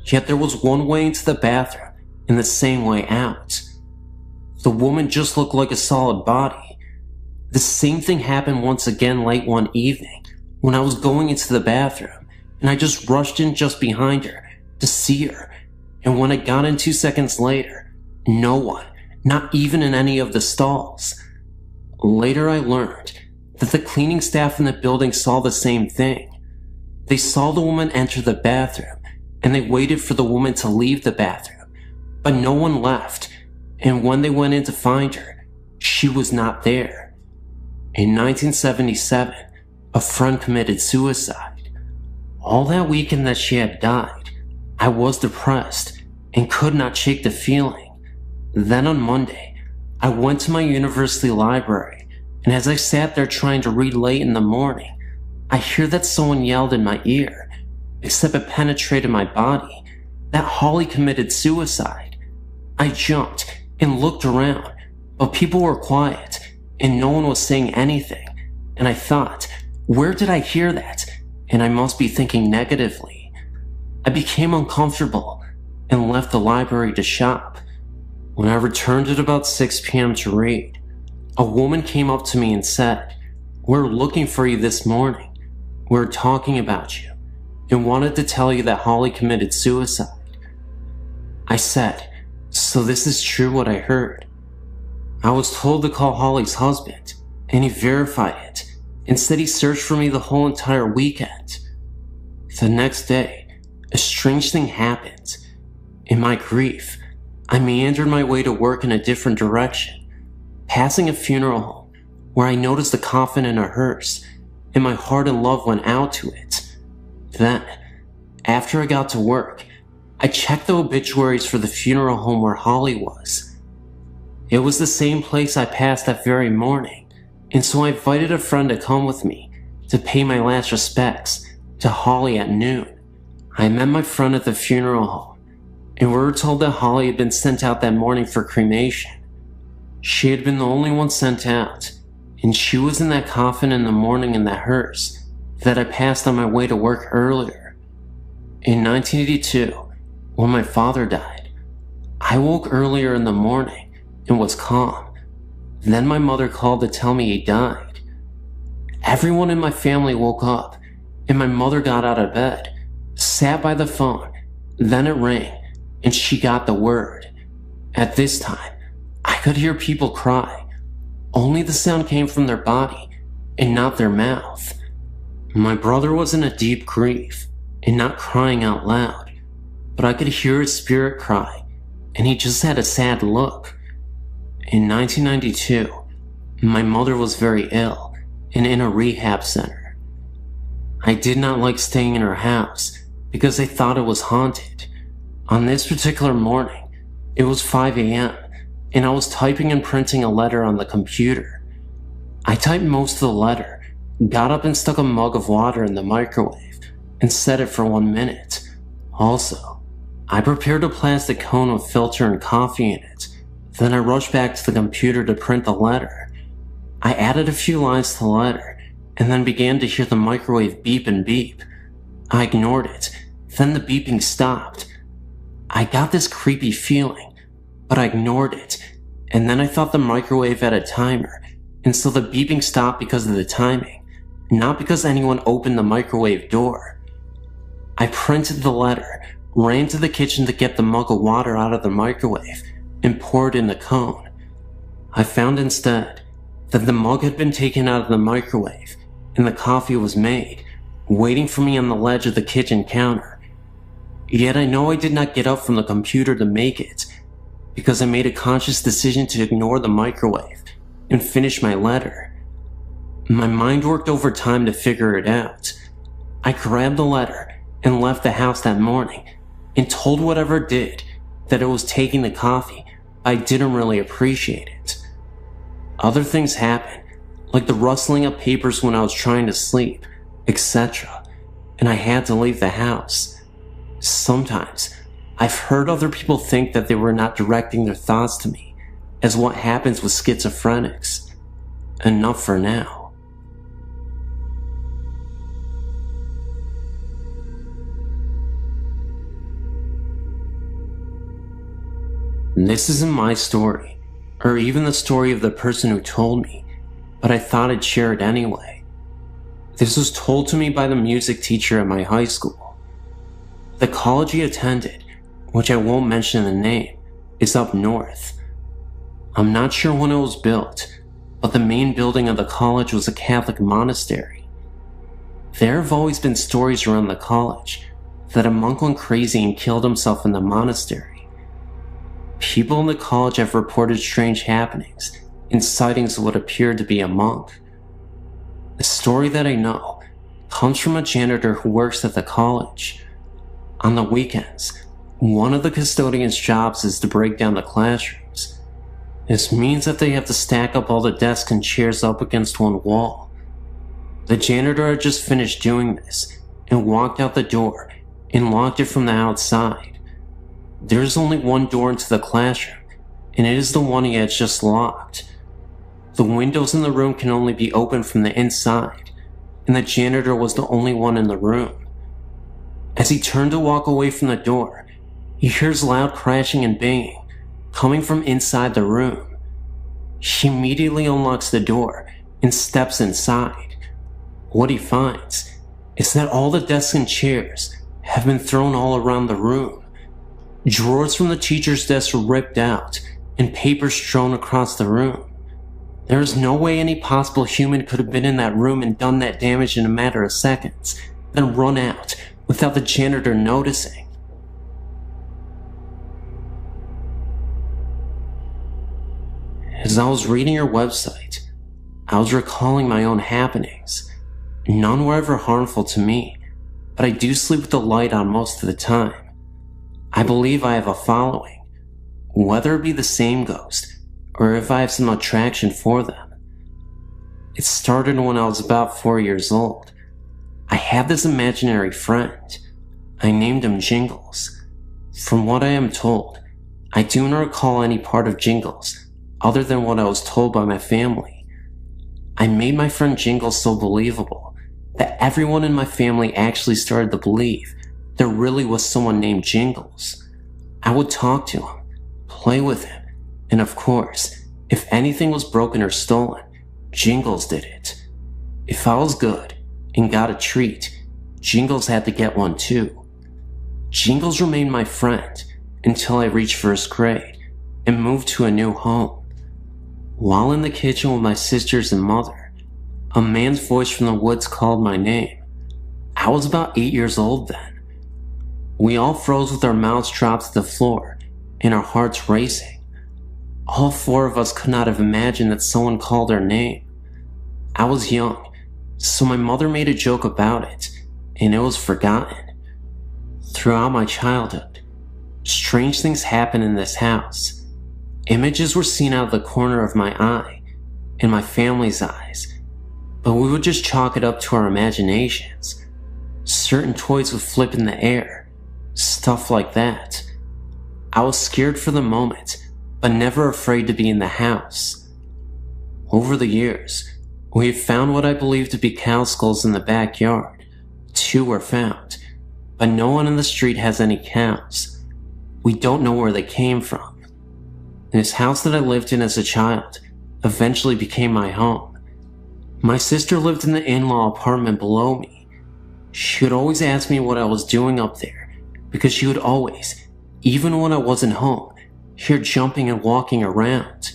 Yet there was one way into the bathroom and the same way out. The woman just looked like a solid body. The same thing happened once again late one evening when I was going into the bathroom, and I just rushed in just behind her to see her, and when I got in 2 seconds later, no one, not even in any of the stalls. Later I learned that the cleaning staff in the building saw the same thing. They saw the woman enter the bathroom, and they waited for the woman to leave the bathroom, but no one left, and when they went in to find her, she was not there. In 1977, a friend committed suicide. All that weekend that she had died, I was depressed and could not shake the feeling. Then on Monday, I went to my university library, and as I sat there trying to read late in the morning, I hear that someone yelled in my ear, except it penetrated my body, that Holly committed suicide. I jumped and looked around, but people were quiet and no one was saying anything, and I thought, where did I hear that? And I must be thinking negatively. I became uncomfortable and left the library to shop. When I returned at about 6 p.m. to read, a woman came up to me and said, "We're looking for you this morning. We're talking about you and wanted to tell you that Holly committed suicide." I said, "So this is true what I heard?" I was told to call Holly's husband, and he verified it and said he searched for me the whole entire weekend. The next day, a strange thing happened. In my grief, I meandered my way to work in a different direction, passing a funeral home where I noticed a coffin in a hearse, and my heart and love went out to it. Then, after I got to work, I checked the obituaries for the funeral home where Holly was. It was the same place I passed that very morning, and so I invited a friend to come with me to pay my last respects to Holly at noon. I met my friend at the funeral home, and we were told that Holly had been sent out that morning for cremation. She had been the only one sent out, and she was in that coffin in the morning in that hearse that I passed on my way to work earlier. In 1982, when my father died, I woke earlier in the morning and was calm. Then my mother called to tell me he died. Everyone in my family woke up, and my mother got out of bed, sat by the phone, then it rang, and she got the word. At this time, I could hear people cry. Only the sound came from their body and not their mouth. My brother was in a deep grief and not crying out loud, but I could hear his spirit cry, and he just had a sad look. In 1992, my mother was very ill and in a rehab center. I did not like staying in her house because I thought it was haunted. On this particular morning, it was 5 a.m., and I was typing and printing a letter on the computer. I typed most of the letter, got up and stuck a mug of water in the microwave, and set it for 1 minute. Also, I prepared a plastic cone with filter and coffee in it. Then I rushed back to the computer to print the letter. I added a few lines to the letter, and then began to hear the microwave beep and beep. I ignored it, then the beeping stopped. I got this creepy feeling, but I ignored it, and then I thought the microwave had a timer, and so the beeping stopped because of the timing, not because anyone opened the microwave door. I printed the letter, ran to the kitchen to get the mug of water out of the microwave, and poured in the cone. I found instead that the mug had been taken out of the microwave, and the coffee was made, waiting for me on the ledge of the kitchen counter. Yet I know I did not get up from the computer to make it, because I made a conscious decision to ignore the microwave and finish my letter. My mind worked overtime to figure it out. I grabbed the letter and left the house that morning, and told whatever did that it was taking the coffee, but I didn't really appreciate it. Other things happened, like the rustling of papers when I was trying to sleep, etc., and I had to leave the house. Sometimes, I've heard other people think that they were not directing their thoughts to me, as what happens with schizophrenics. Enough for now. This isn't my story, or even the story of the person who told me, but I thought I'd share it anyway. This was told to me by the music teacher at my high school. The college he attended, which I won't mention the name, is up north. I'm not sure when it was built, but the main building of the college was a Catholic monastery. There have always been stories around the college that a monk went crazy and killed himself in the monastery. People in the college have reported strange happenings and sightings of what appeared to be a monk. The story that I know comes from a janitor who works at the college. On the weekends, one of the custodian's jobs is to break down the classrooms. This means that they have to stack up all the desks and chairs up against one wall. The janitor had just finished doing this and walked out the door and locked it from the outside. There is only one door into the classroom, and it is the one he had just locked. The windows in the room can only be opened from the inside, and the janitor was the only one in the room. As he turned to walk away from the door, he hears loud crashing and banging coming from inside the room. He immediately unlocks the door and steps inside. What he finds is that all the desks and chairs have been thrown all around the room. Drawers from the teacher's desk were ripped out and papers strewn across the room. There is no way any possible human could have been in that room and done that damage in a matter of seconds, then run out without the janitor noticing. As I was reading your website, I was recalling my own happenings. None were ever harmful to me, but I do sleep with the light on most of the time. I believe I have a following, whether it be the same ghost or if I have some attraction for them. It started when I was about 4 years old. I had this imaginary friend. I named him Jingles. From what I am told, I do not recall any part of Jingles other than what I was told by my family. I made my friend Jingles so believable that everyone in my family actually started to believe there really was someone named Jingles. I would talk to him, play with him, and of course, if anything was broken or stolen, Jingles did it. If I was good and got a treat, Jingles had to get one too. Jingles remained my friend until I reached first grade and moved to a new home. While in the kitchen with my sisters and mother, a man's voice from the woods called my name. I was about 8 years old then. We all froze with our mouths dropped to the floor and our hearts racing. All 4 of us could not have imagined that someone called our name. I was young, so my mother made a joke about it, and it was forgotten. Throughout my childhood, strange things happened in this house. Images were seen out of the corner of my eye and my family's eyes, but we would just chalk it up to our imaginations. Certain toys would flip in the air, stuff like that. I was scared for the moment, but never afraid to be in the house. Over the years, we have found what I believe to be cow skulls in the backyard. 2 were found, but no one in the street has any cows. We don't know where they came from. This house that I lived in as a child eventually became my home. My sister lived in the in-law apartment below me. She would always ask me what I was doing up there, because she would always, even when I wasn't home, hear jumping and walking around.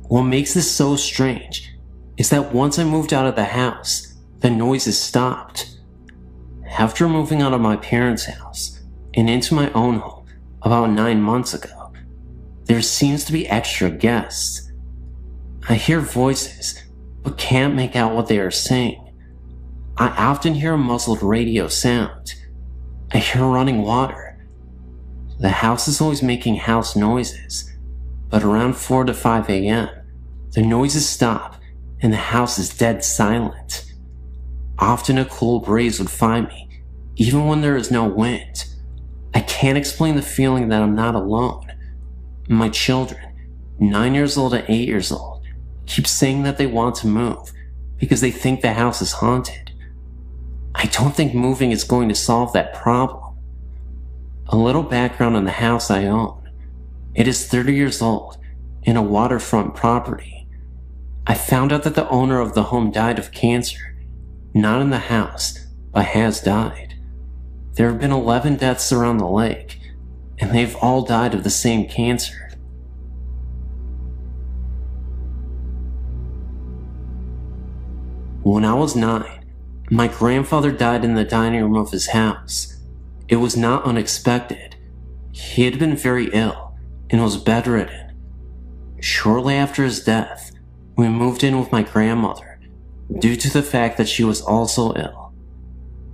What makes this so strange is that once I moved out of the house, the noises stopped. After moving out of my parents' house and into my own home about 9 months ago, there seems to be extra guests. I hear voices, but can't make out what they are saying. I often hear a muffled radio sound. I hear running water. The house is always making house noises, but around 4 to 5 a.m., the noises stop and the house is dead silent. Often a cool breeze would find me, even when there is no wind. I can't explain the feeling that I'm not alone. My children, 9 years old and 8 years old, keep saying that they want to move because they think the house is haunted. I don't think moving is going to solve that problem. A little background on the house I own. It is 30 years old and a waterfront property. I found out that the owner of the home died of cancer, not in the house, but has died. There have been 11 deaths around the lake, and they've all died of the same cancer. When I was 9, my grandfather died in the dining room of his house. It was not unexpected. He had been very ill, and was bedridden. Shortly after his death, we moved in with my grandmother due to the fact that she was also ill.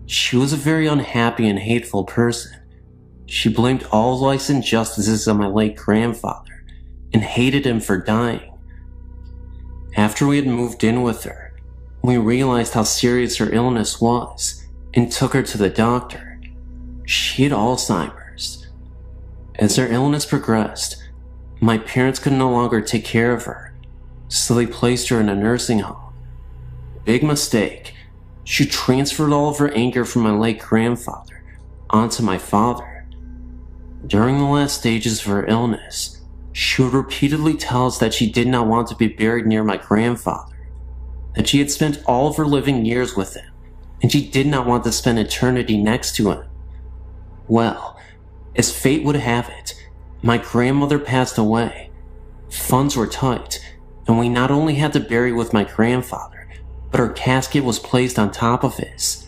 She was a very unhappy and hateful person. She blamed all life's injustices on my late grandfather and hated him for dying. After we had moved in with her, we realized how serious her illness was and took her to the doctor. She had Alzheimer's. As her illness progressed, my parents could no longer take care of her, so they placed her in a nursing home. Big mistake. She transferred all of her anger from my late grandfather onto my father. During the last stages of her illness, she would repeatedly tell us that she did not want to be buried near my grandfather, that she had spent all of her living years with him, and she did not want to spend eternity next to him. Well, as fate would have it, my grandmother passed away. Funds were tight, and we not only had to bury with my grandfather, but her casket was placed on top of his.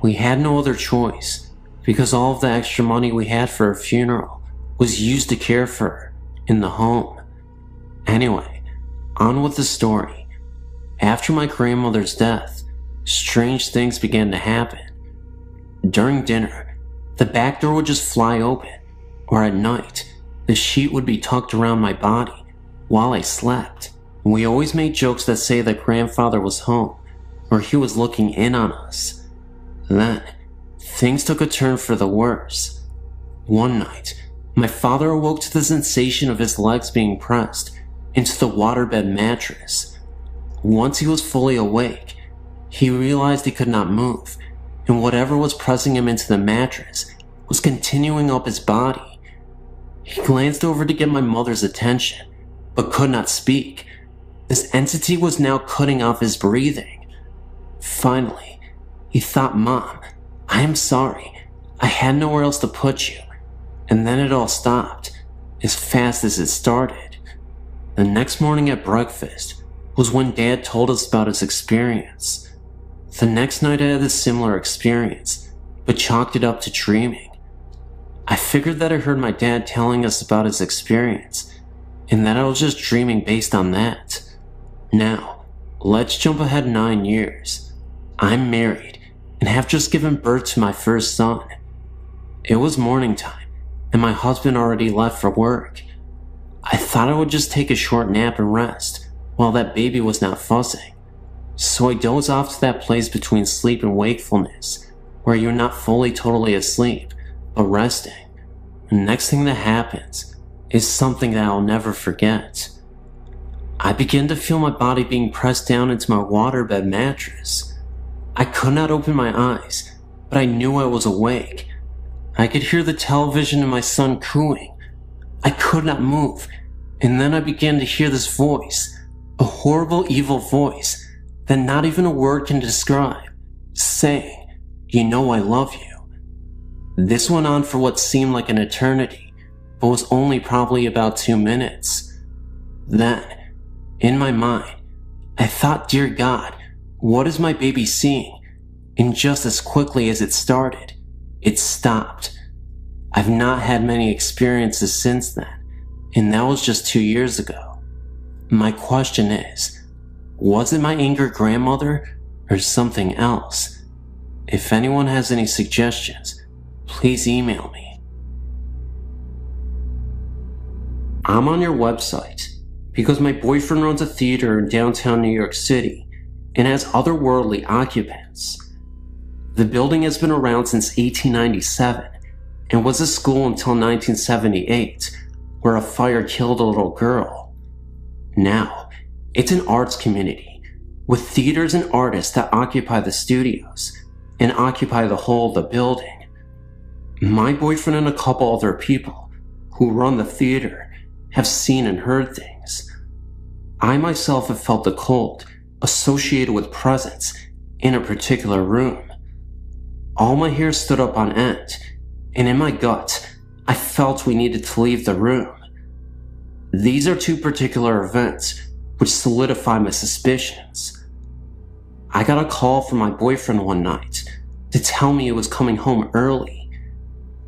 We had no other choice, because all of the extra money we had for her funeral was used to care for her in the home. Anyway, on with the story. After my grandmother's death, strange things began to happen. During dinner, the back door would just fly open, or at night, the sheet would be tucked around my body while I slept. We always made jokes that say that grandfather was home, or he was looking in on us. Then, things took a turn for the worse. One night, my father awoke to the sensation of his legs being pressed into the waterbed mattress. Once he was fully awake, he realized he could not move, and whatever was pressing him into the mattress was continuing up his body. He glanced over to get my mother's attention, but could not speak. This entity was now cutting off his breathing. Finally, he thought, "Mom, I am sorry. I had nowhere else to put you." And then it all stopped, as fast as it started. The next morning at breakfast was when Dad told us about his experience. The next night I had a similar experience, but chalked it up to dreaming. I figured that I heard my dad telling us about his experience, and that I was just dreaming based on that. Now, let's jump ahead 9 years. I'm married, and have just given birth to my first son. It was morning time, and my husband already left for work. I thought I would just take a short nap and rest, while that baby was not fussing. So I dozed off to that place between sleep and wakefulness, where you're not fully totally asleep, but resting. The next thing that happens is something that I'll never forget. I began to feel my body being pressed down into my waterbed mattress. I could not open my eyes, but I knew I was awake. I could hear the television and my son cooing. I could not move, and then I began to hear this voice, a horrible, evil voice that not even a word can describe, saying, "You know I love you." This went on for what seemed like an eternity, but was only probably about 2 minutes. Then, in my mind, I thought, "Dear God, what is my baby seeing?" And just as quickly as it started, it stopped. I've not had many experiences since then, and that was just 2 years ago. My question is, was it my angry grandmother or something else? If anyone has any suggestions, please email me. I'm on your website because my boyfriend runs a theater in downtown New York City and has otherworldly occupants. The building has been around since 1897 and was a school until 1978, where a fire killed a little girl. Now, it's an arts community with theaters and artists that occupy the studios and occupy the whole of the building. My boyfriend and a couple other people who run the theater have seen and heard things. I myself have felt the cold associated with presence in a particular room. All my hair stood up on end, and in my gut, I felt we needed to leave the room. These are 2 particular events which solidify my suspicions. I got a call from my boyfriend one night to tell me he was coming home early.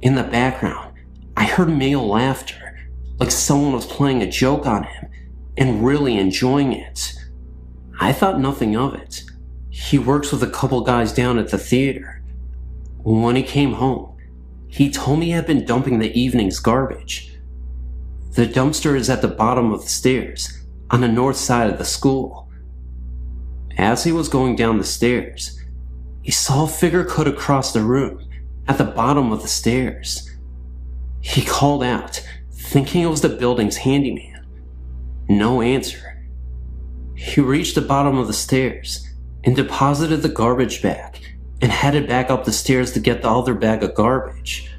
In the background, I heard male laughter, like someone was playing a joke on him and really enjoying it. I thought nothing of it. He works with a couple guys down at the theater. When he came home, he told me he had been dumping the evening's garbage. The dumpster is at the bottom of the stairs on the north side of the school. As he was going down the stairs, he saw a figure cut across the room at the bottom of the stairs. He called out, thinking it was the building's handyman. No answer. He reached the bottom of the stairs and deposited the garbage bag and headed back up the stairs to get the other bag of garbage.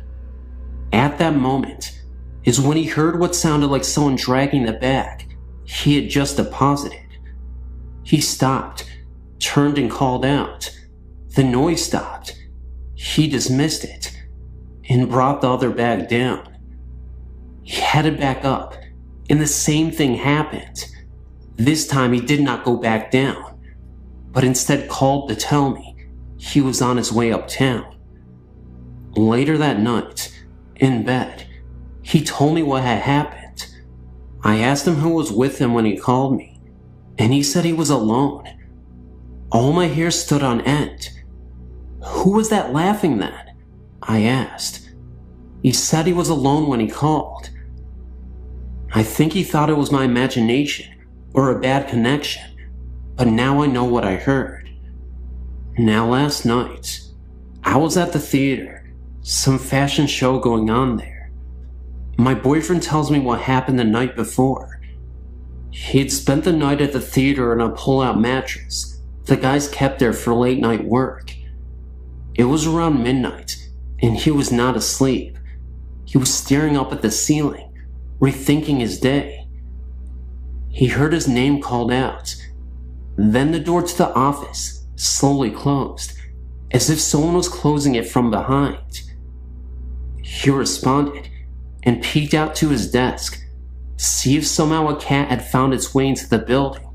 At that moment is when he heard what sounded like someone dragging the bag he had just deposited. He stopped, turned and called out. The noise stopped. He dismissed it and brought the other bag down. He headed back up and the same thing happened. This time he did not go back down, but instead called to tell me he was on his way uptown. Later that night, in bed, he told me what had happened. I asked him who was with him when he called me, and he said he was alone. All my hair stood on end. Who was that laughing then? I asked. He said he was alone when he called. I think he thought it was my imagination or a bad connection, but now I know what I heard. Now last night, I was at the theater, some fashion show going on there. My boyfriend tells me what happened the night before. He'd spent the night at the theater in a pull-out mattress the guys kept there for late night work. It was around midnight, and he was not asleep. He was staring up at the ceiling, rethinking his day. He heard his name called out. Then the door to the office slowly closed, as if someone was closing it from behind. He responded and peeked out to his desk to see if somehow a cat had found its way into the building,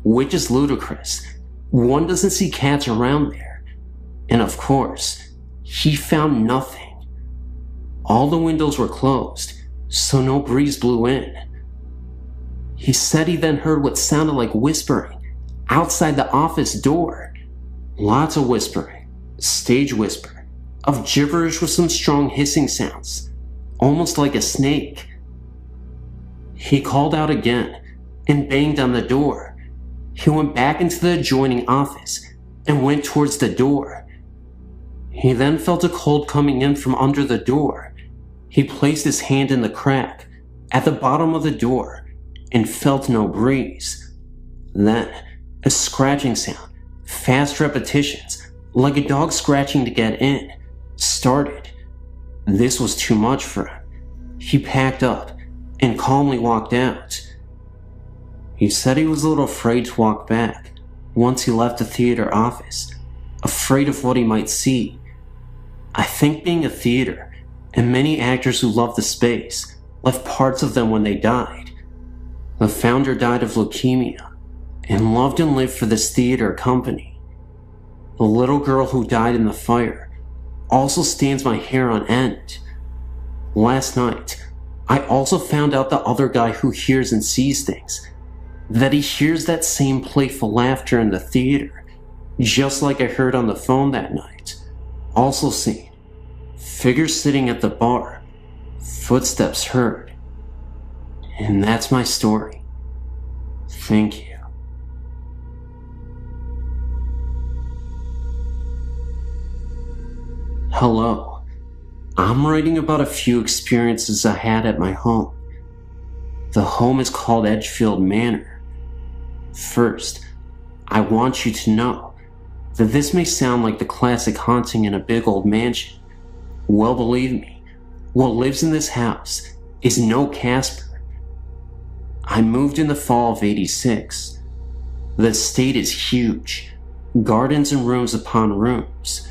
which is ludicrous. One doesn't see cats around there. And of course, he found nothing. All the windows were closed, so no breeze blew in. He said he then heard what sounded like whispering outside the office door. Lots of whispering, stage whisper, of gibberish with some strong hissing sounds, almost like a snake. He called out again and banged on the door. He went back into the adjoining office and went towards the door. He then felt a cold coming in from under the door. He placed his hand in the crack at the bottom of the door and felt no breeze. Then, a scratching sound, fast repetitions, like a dog scratching to get in, started. This was too much for him. He packed up and calmly walked out. He said he was a little afraid to walk back once he left the theater office, afraid of what he might see. I think being a theater, and many actors who love the space, left parts of them when they died. The founder died of leukemia, and loved and lived for this theater company. The little girl who died in the fire also stands my hair on end. Last night, I also found out the other guy who hears and sees things, that he hears that same playful laughter in the theater, just like I heard on the phone that night. Also seen figures sitting at the bar, footsteps heard. And that's my story. Thank you. Hello. I'm writing about a few experiences I had at my home. The home is called Edgefield Manor. First, I want you to know that this may sound like the classic haunting in a big old mansion. Well, believe me, what lives in this house is no Casper. I moved in the fall of '86. The estate is huge, gardens and rooms upon rooms.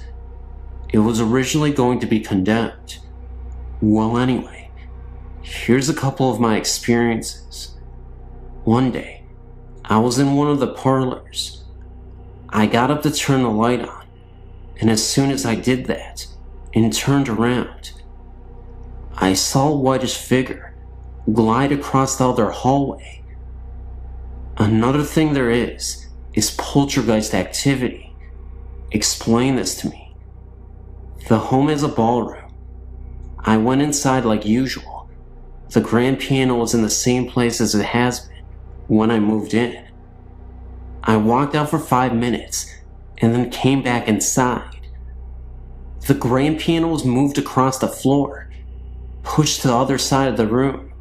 It was originally going to be condemned. Well, anyway, here's a couple of my experiences. One day, I was in one of the parlors. I got up to turn the light on, and as soon as I did that and turned around, I saw a whitish figure glide across the other hallway. Another thing there is poltergeist activity. Explain this to me. The home is a ballroom. I went inside like usual. The grand piano was in the same place as it has been when I moved in. I walked out for 5 minutes and then came back inside. The grand piano was moved across the floor, pushed to the other side of the room.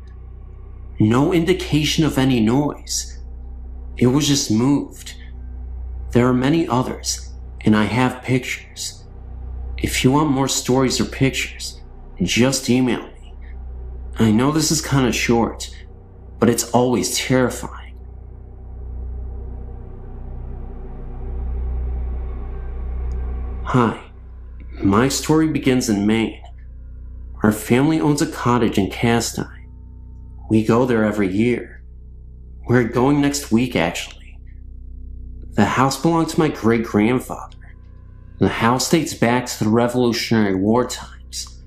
No indication of any noise. It was just moved. There are many others, and I have pictures. If you want more stories or pictures, just email me. I know this is kind of short, but it's always terrifying. Hi, my story begins in Maine. Our family owns a cottage in Castine. We go there every year. We're going next week, actually. The house belonged to my great-grandfather. The house dates back to the Revolutionary War times.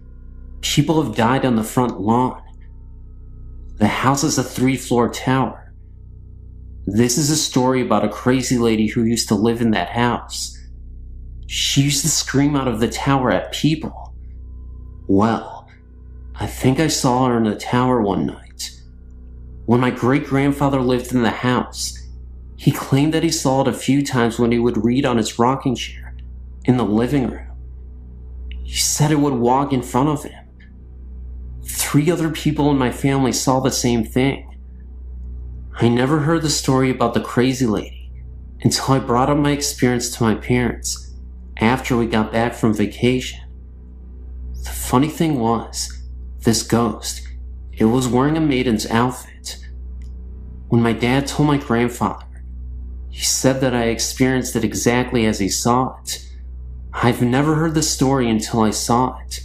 People have died on the front lawn. The house is a 3-floor tower. This is a story about a crazy lady who used to live in that house. She used to scream out of the tower at people. Well, I think I saw her in the tower one night. When my great-grandfather lived in the house, he claimed that he saw it a few times when he would read on his rocking chair in the living room. He said it would walk in front of him. 3 other people in my family saw the same thing. I never heard the story about the crazy lady until I brought up my experience to my parents after we got back from vacation. The funny thing was, this ghost, it was wearing a maiden's outfit. When my dad told my grandfather, he said that I experienced it exactly as he saw it. I've never heard the story until I saw it.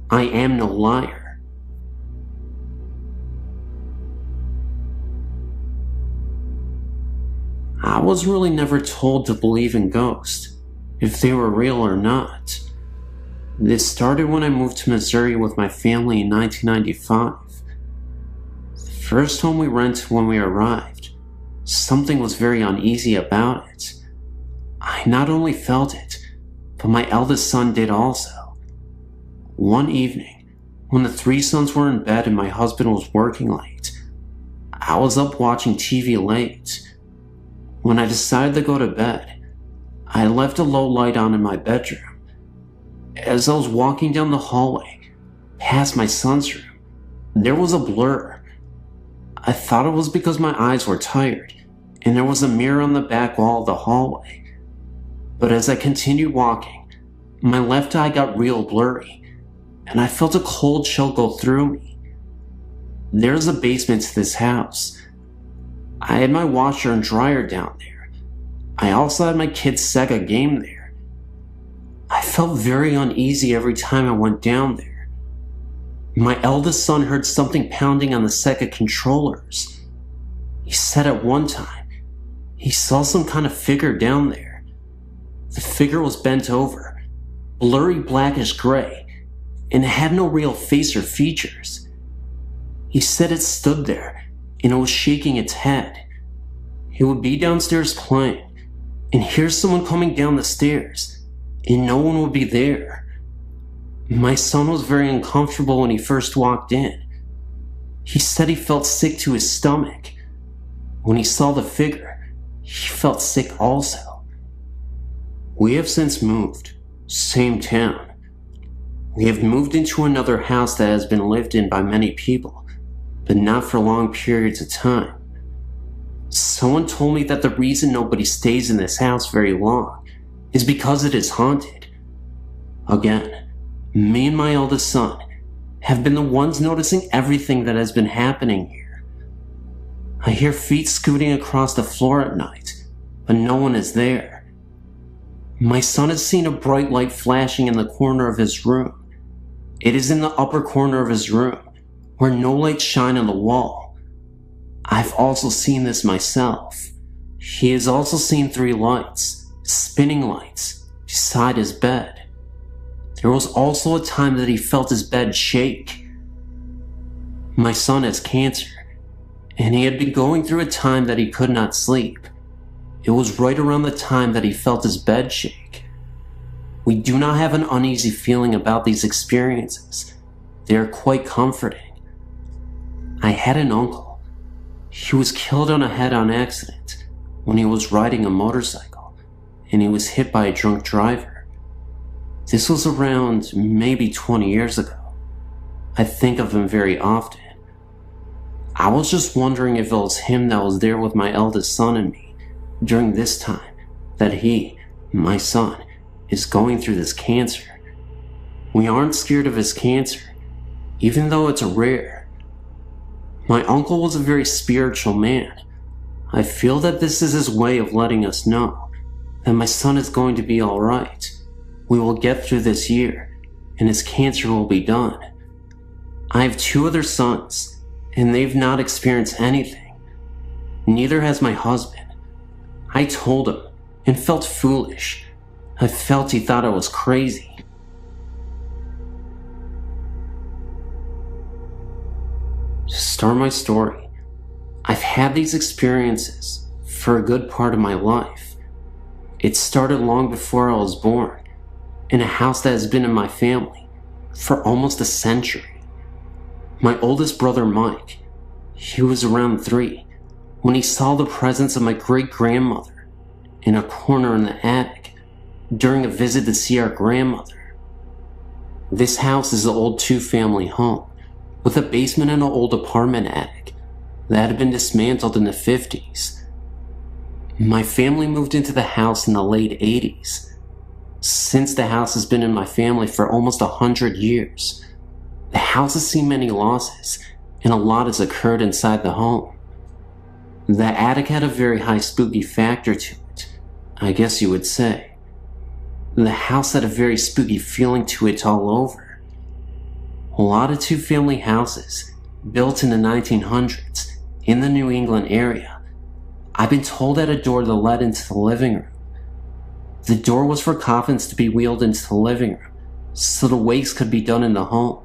I am no liar. I was really never told to believe in ghosts, if they were real or not. This started when I moved to Missouri with my family in 1995. The first home we rented when we arrived, something was very uneasy about it. I not only felt it, but my eldest son did also. One evening, when the 3 sons were in bed and my husband was working late, I was up watching TV late. When I decided to go to bed, I left a low light on in my bedroom. As I was walking down the hallway, past my son's room, there was a blur. I thought it was because my eyes were tired, and there was a mirror on the back wall of the hallway. But as I continued walking, my left eye got real blurry, and I felt a cold chill go through me. There's a basement to this house. I had my washer and dryer down there. I also had my kid's Sega game there. I felt very uneasy every time I went down there. My eldest son heard something pounding on the Sega controllers. He said at one time, he saw some kind of figure down there. The figure was bent over, blurry blackish gray, and it had no real face or features. He said it stood there, and it was shaking its head. He would be downstairs playing, and hear someone coming down the stairs, and no one would be there. My son was very uncomfortable when he first walked in. He said he felt sick to his stomach. When he saw the figure, he felt sick also. We have since moved, same town. We have moved into another house that has been lived in by many people, but not for long periods of time. Someone told me that the reason nobody stays in this house very long is because it is haunted. Again, me and my eldest son have been the ones noticing everything that has been happening here. I hear feet scooting across the floor at night, but no one is there. My son has seen a bright light flashing in the corner of his room. It is in the upper corner of his room, where no lights shine on the wall. I've also seen this myself. He has also seen 3 lights, spinning lights, beside his bed. There was also a time that he felt his bed shake. My son has cancer, and he had been going through a time that he could not sleep. It was right around the time that he felt his bed shake. We do not have an uneasy feeling about these experiences. They are quite comforting. I had an uncle. He was killed on a head-on accident when he was riding a motorcycle, and he was hit by a drunk driver. This was around maybe 20 years ago. I think of him very often. I was just wondering if it was him that was there with my eldest son and me during this time that he, my son, is going through this cancer. We aren't scared of his cancer, even though it's rare. My uncle was a very spiritual man. I feel that this is his way of letting us know that my son is going to be alright. We will get through this year, and his cancer will be done. I have 2 other sons, and they've not experienced anything. Neither has my husband. I told him, and felt foolish. I felt he thought I was crazy. To start my story, I've had these experiences for a good part of my life. It started long before I was born, in a house that has been in my family for almost a century. My oldest brother Mike, he was around 3 when he saw the presence of my great-grandmother in a corner in the attic during a visit to see our grandmother. This house is an old 2-family home with a basement and an old apartment attic that had been dismantled in the 50s. My family moved into the house in the late 80s. Since the house has been in my family for almost 100 years, the house has seen many losses, and a lot has occurred inside the home. The attic had a very high spooky factor to it, I guess you would say. The house had a very spooky feeling to it all over. A lot of 2-family houses, built in the 1900s, in the New England area, I've been told had a door that led into the living room. The door was for coffins to be wheeled into the living room, so the wakes could be done in the home.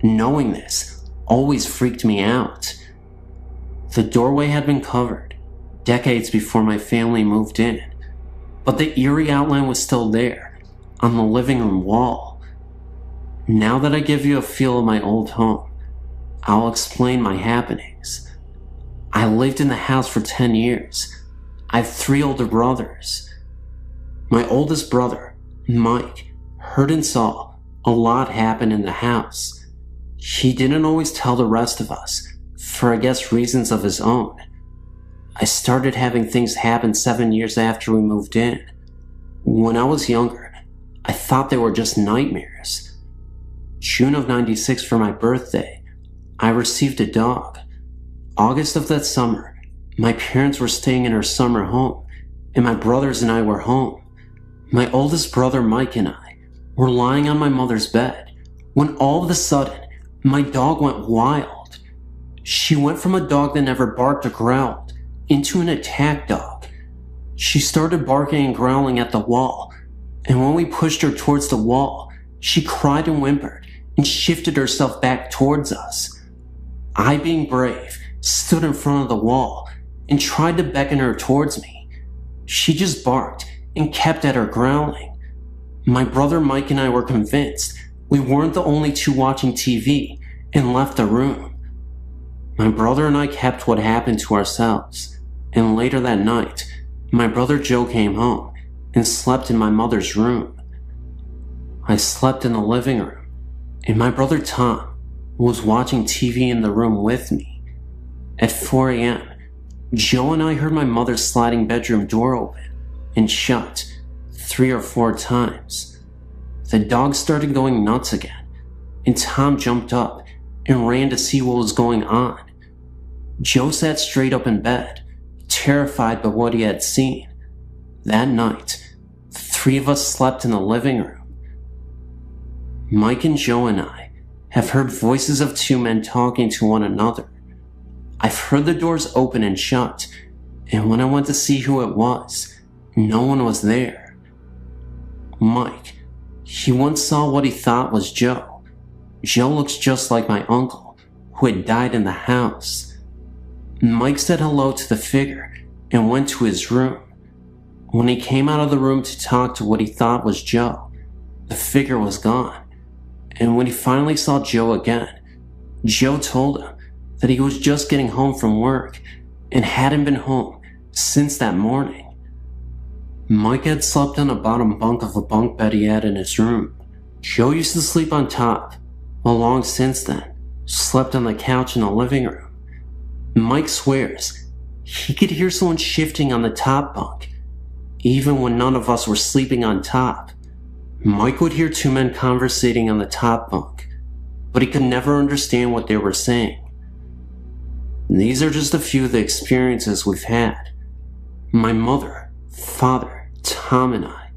Knowing this always freaked me out. The doorway had been covered decades before my family moved in, but the eerie outline was still there on the living room wall. Now that I give you a feel of my old home, I'll explain my happenings. I lived in the house for 10 years. I have 3 older brothers. My oldest brother, Mike, heard and saw a lot happen in the house. He didn't always tell the rest of us, for I guess reasons of his own. I started having things happen 7 years after we moved in. When I was younger, I thought they were just nightmares. June of '96 for my birthday, I received a dog. August of that summer, my parents were staying in our summer home, and my brothers and I were home. My oldest brother Mike and I were lying on my mother's bed when all of a sudden, my dog went wild. She went from a dog that never barked or growled into an attack dog. She started barking and growling at the wall, and when we pushed her towards the wall, she cried and whimpered and shifted herself back towards us. I, being brave, stood in front of the wall and tried to beckon her towards me. She just barked and kept at her growling. My brother Mike and I were convinced we weren't the only 2 watching TV and left the room. My brother and I kept what happened to ourselves, and later that night, my brother Joe came home and slept in my mother's room. I slept in the living room, and my brother Tom was watching TV in the room with me. At 4 a.m., Joe and I heard my mother's sliding bedroom door open and shut 3 or 4 times. The dog started going nuts again, and Tom jumped up and ran to see what was going on. Joe sat straight up in bed, terrified by what he had seen. That night, 3 of us slept in the living room. Mike and Joe and I have heard voices of 2 men talking to one another. I've heard the doors open and shut, and when I went to see who it was, no one was there. Mike, he once saw what he thought was Joe. Joe looks just like my uncle, who had died in the house. Mike said hello to the figure and went to his room. When he came out of the room to talk to what he thought was Joe, the figure was gone. And when he finally saw Joe again, Joe told him that he was just getting home from work and hadn't been home since that morning. Mike had slept on the bottom bunk of a bunk bed he had in his room. Joe used to sleep on top, while long since then, slept on the couch in the living room. Mike swears he could hear someone shifting on the top bunk, even when none of us were sleeping on top. Mike would hear two men conversating on the top bunk, but he could never understand what they were saying. These are just a few of the experiences we've had. My mother, father, Tom, and I,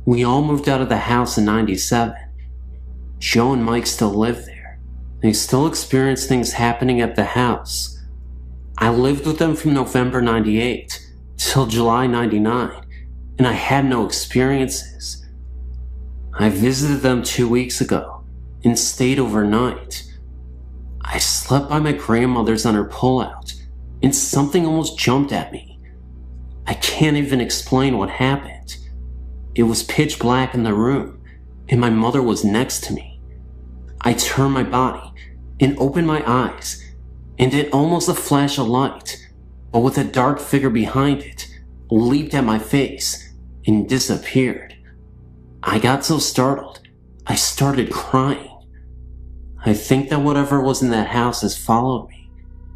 we all moved out of the house in '97. Joe and Mike still live there. They still experience things happening at the house. I lived with them from November '98 till July '99, and I had no experiences. I visited them 2 weeks ago and stayed overnight. I slept by my grandmother's on her pullout, and something almost jumped at me. I can't even explain what happened. It was pitch black in the room, and my mother was next to me. I turned my body and opened my eyes, and it almost a flash of light, but with a dark figure behind it, leaped at my face and disappeared. I got so startled, I started crying. I think that whatever was in that house has followed me,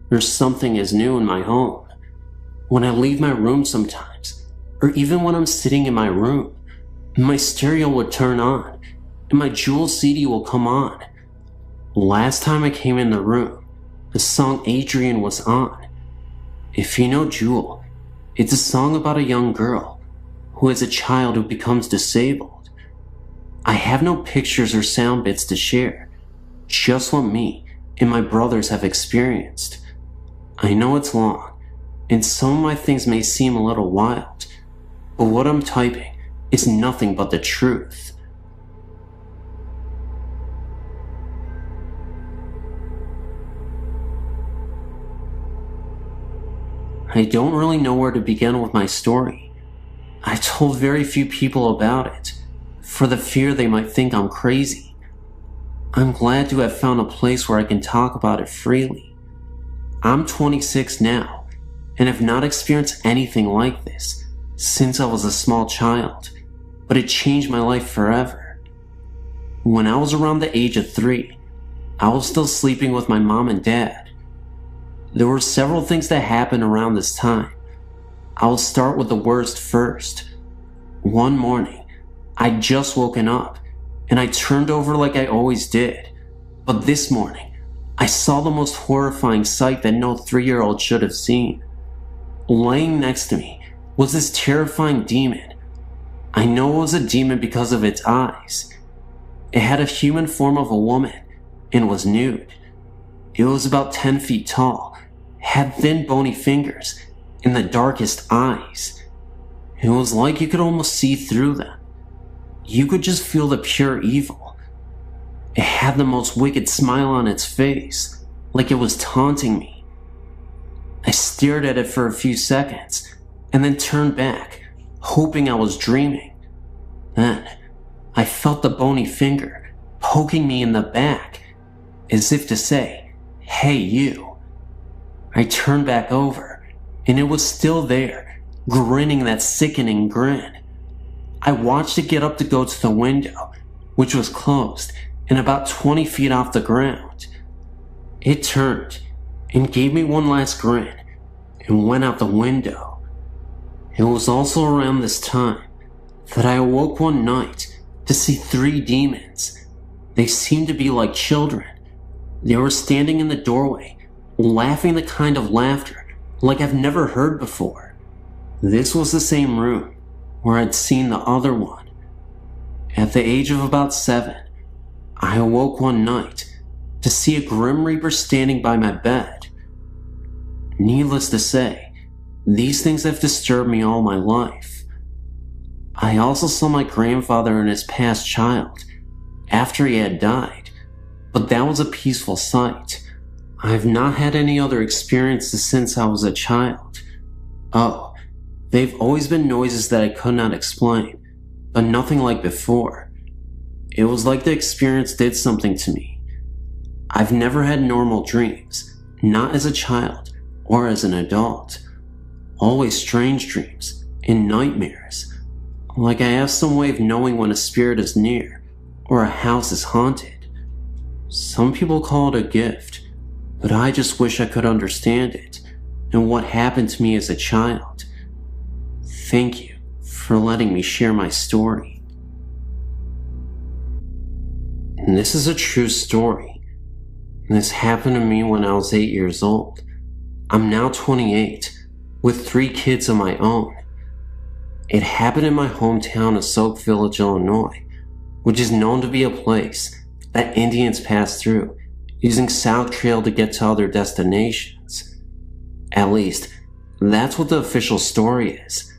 or something is new in my home. When I leave my room sometimes, or even when I'm sitting in my room, my stereo would turn on, and my Jewel CD will come on. Last time I came in the room, the song Adrian was on. If you know Jewel, it's a song about a young girl who is a child who becomes disabled. I have no pictures or sound bits to share, just what me and my brothers have experienced. I know it's long, and some of my things may seem a little wild, but what I'm typing is nothing but the truth. I don't really know where to begin with my story. I told very few people about it, for the fear they might think I'm crazy. I'm glad to have found a place where I can talk about it freely. I'm 26 now, and have not experienced anything like this since I was a small child, but it changed my life forever. When I was around the age of 3, I was still sleeping with my mom and dad. There were several things that happened around this time. I'll start with the worst first. One morning, I'd just woken up, and I turned over like I always did. But this morning, I saw the most horrifying sight that no 3-year-old should have seen. Laying next to me was this terrifying demon. I know it was a demon because of its eyes. It had a human form of a woman and was nude. It was about 10 feet tall, had thin bony fingers, and the darkest eyes. It was like you could almost see through them. You could just feel the pure evil. It had the most wicked smile on its face, like it was taunting me. I stared at it for a few seconds, and then turned back, hoping I was dreaming. Then, I felt the bony finger poking me in the back, as if to say, "Hey, you." I turned back over, and it was still there, grinning that sickening grin. I watched it get up to go to the window, which was closed and about 20 feet off the ground. It turned and gave me one last grin and went out the window. It was also around this time that I awoke one night to see 3 demons. They seemed to be like children. They were standing in the doorway, laughing the kind of laughter like I've never heard before. This was the same room where I'd seen the other one. At the age of about 7, I awoke one night to see a Grim Reaper standing by my bed. Needless to say, these things have disturbed me all my life. I also saw my grandfather and his past child after he had died, but that was a peaceful sight. I've not had any other experiences since I was a child. Oh, they've always been noises that I could not explain, but nothing like before. It was like the experience did something to me. I've never had normal dreams, not as a child or as an adult. Always strange dreams and nightmares, like I have some way of knowing when a spirit is near or a house is haunted. Some people call it a gift, but I just wish I could understand it and what happened to me as a child. Thank you for letting me share my story. And this is a true story. This happened to me when I was 8 years old. I'm now 28, with 3 kids of my own. It happened in my hometown of Soak Village, Illinois, which is known to be a place that Indians pass through using South Trail to get to other destinations. At least, that's what the official story is.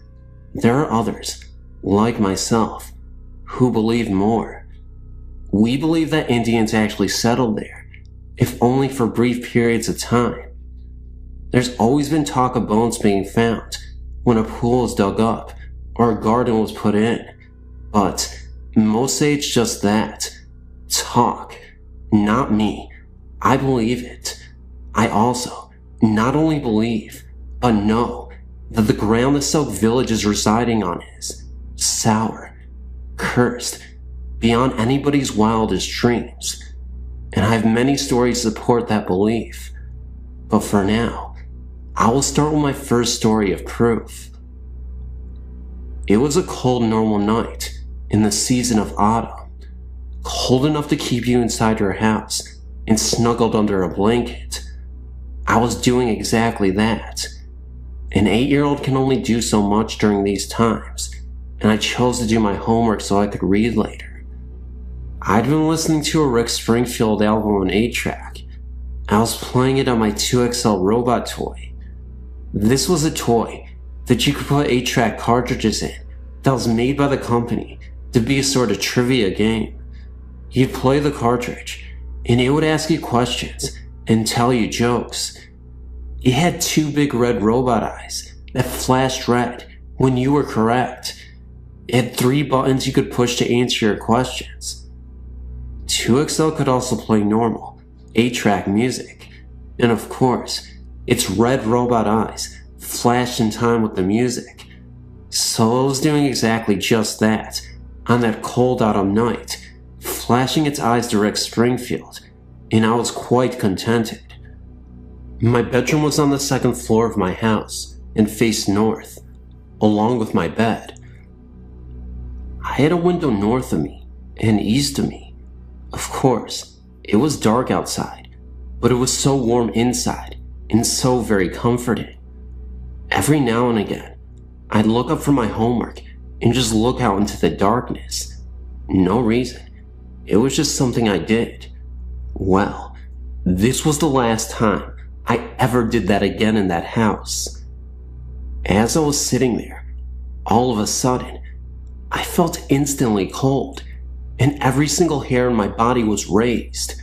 There are others, like myself, who believe more. We believe that Indians actually settled there, if only for brief periods of time. There's always been talk of bones being found when a pool is dug up or a garden was put in, but most say it's just that. Talk. Not me. I believe it. I also not only believe, but know that the ground the Soak Village is residing on is sour, cursed, beyond anybody's wildest dreams. And I have many stories to support that belief. But for now, I will start with my first story of proof. It was a cold, normal night in the season of autumn, cold enough to keep you inside your house and snuggled under a blanket. I was doing exactly that. An 8-year-old can only do so much during these times, and I chose to do my homework so I could read later. I'd been listening to a Rick Springfield album on 8-track. I was playing it on my 2XL robot toy. This was a toy that you could put 8-track cartridges in that was made by the company to be a sort of trivia game. You'd play the cartridge, and it would ask you questions and tell you jokes. It had 2 big red robot eyes that flashed red when you were correct. It had 3 buttons you could push to answer your questions. 2XL could also play normal 8-track music, and of course, its red robot eyes flashed in time with the music. So it was doing exactly just that on that cold autumn night, flashing its eyes to Rick Springfield, and I was quite contented. My bedroom was on the 2nd floor of my house and faced north, along with my bed. I had a window north of me and east of me. Of course, it was dark outside, but it was so warm inside and so very comforting. Every now and again, I'd look up from my homework and just look out into the darkness. No reason. It was just something I did. Well, this was the last time I ever did that again in that house. As I was sitting there, all of a sudden, I felt instantly cold, and every single hair in my body was raised.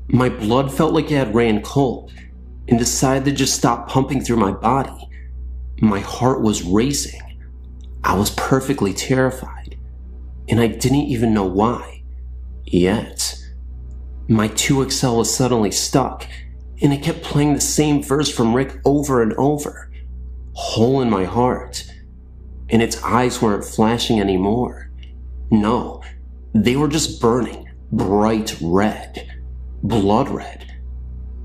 My blood felt like it had ran cold and decided to just stop pumping through my body. My heart was racing. I was perfectly terrified, and I didn't even know why. Yet, my 2XL was suddenly stuck, and it kept playing the same verse from Rick over and over. Hole in my heart. And its eyes weren't flashing anymore. No, they were just burning bright red. Blood red.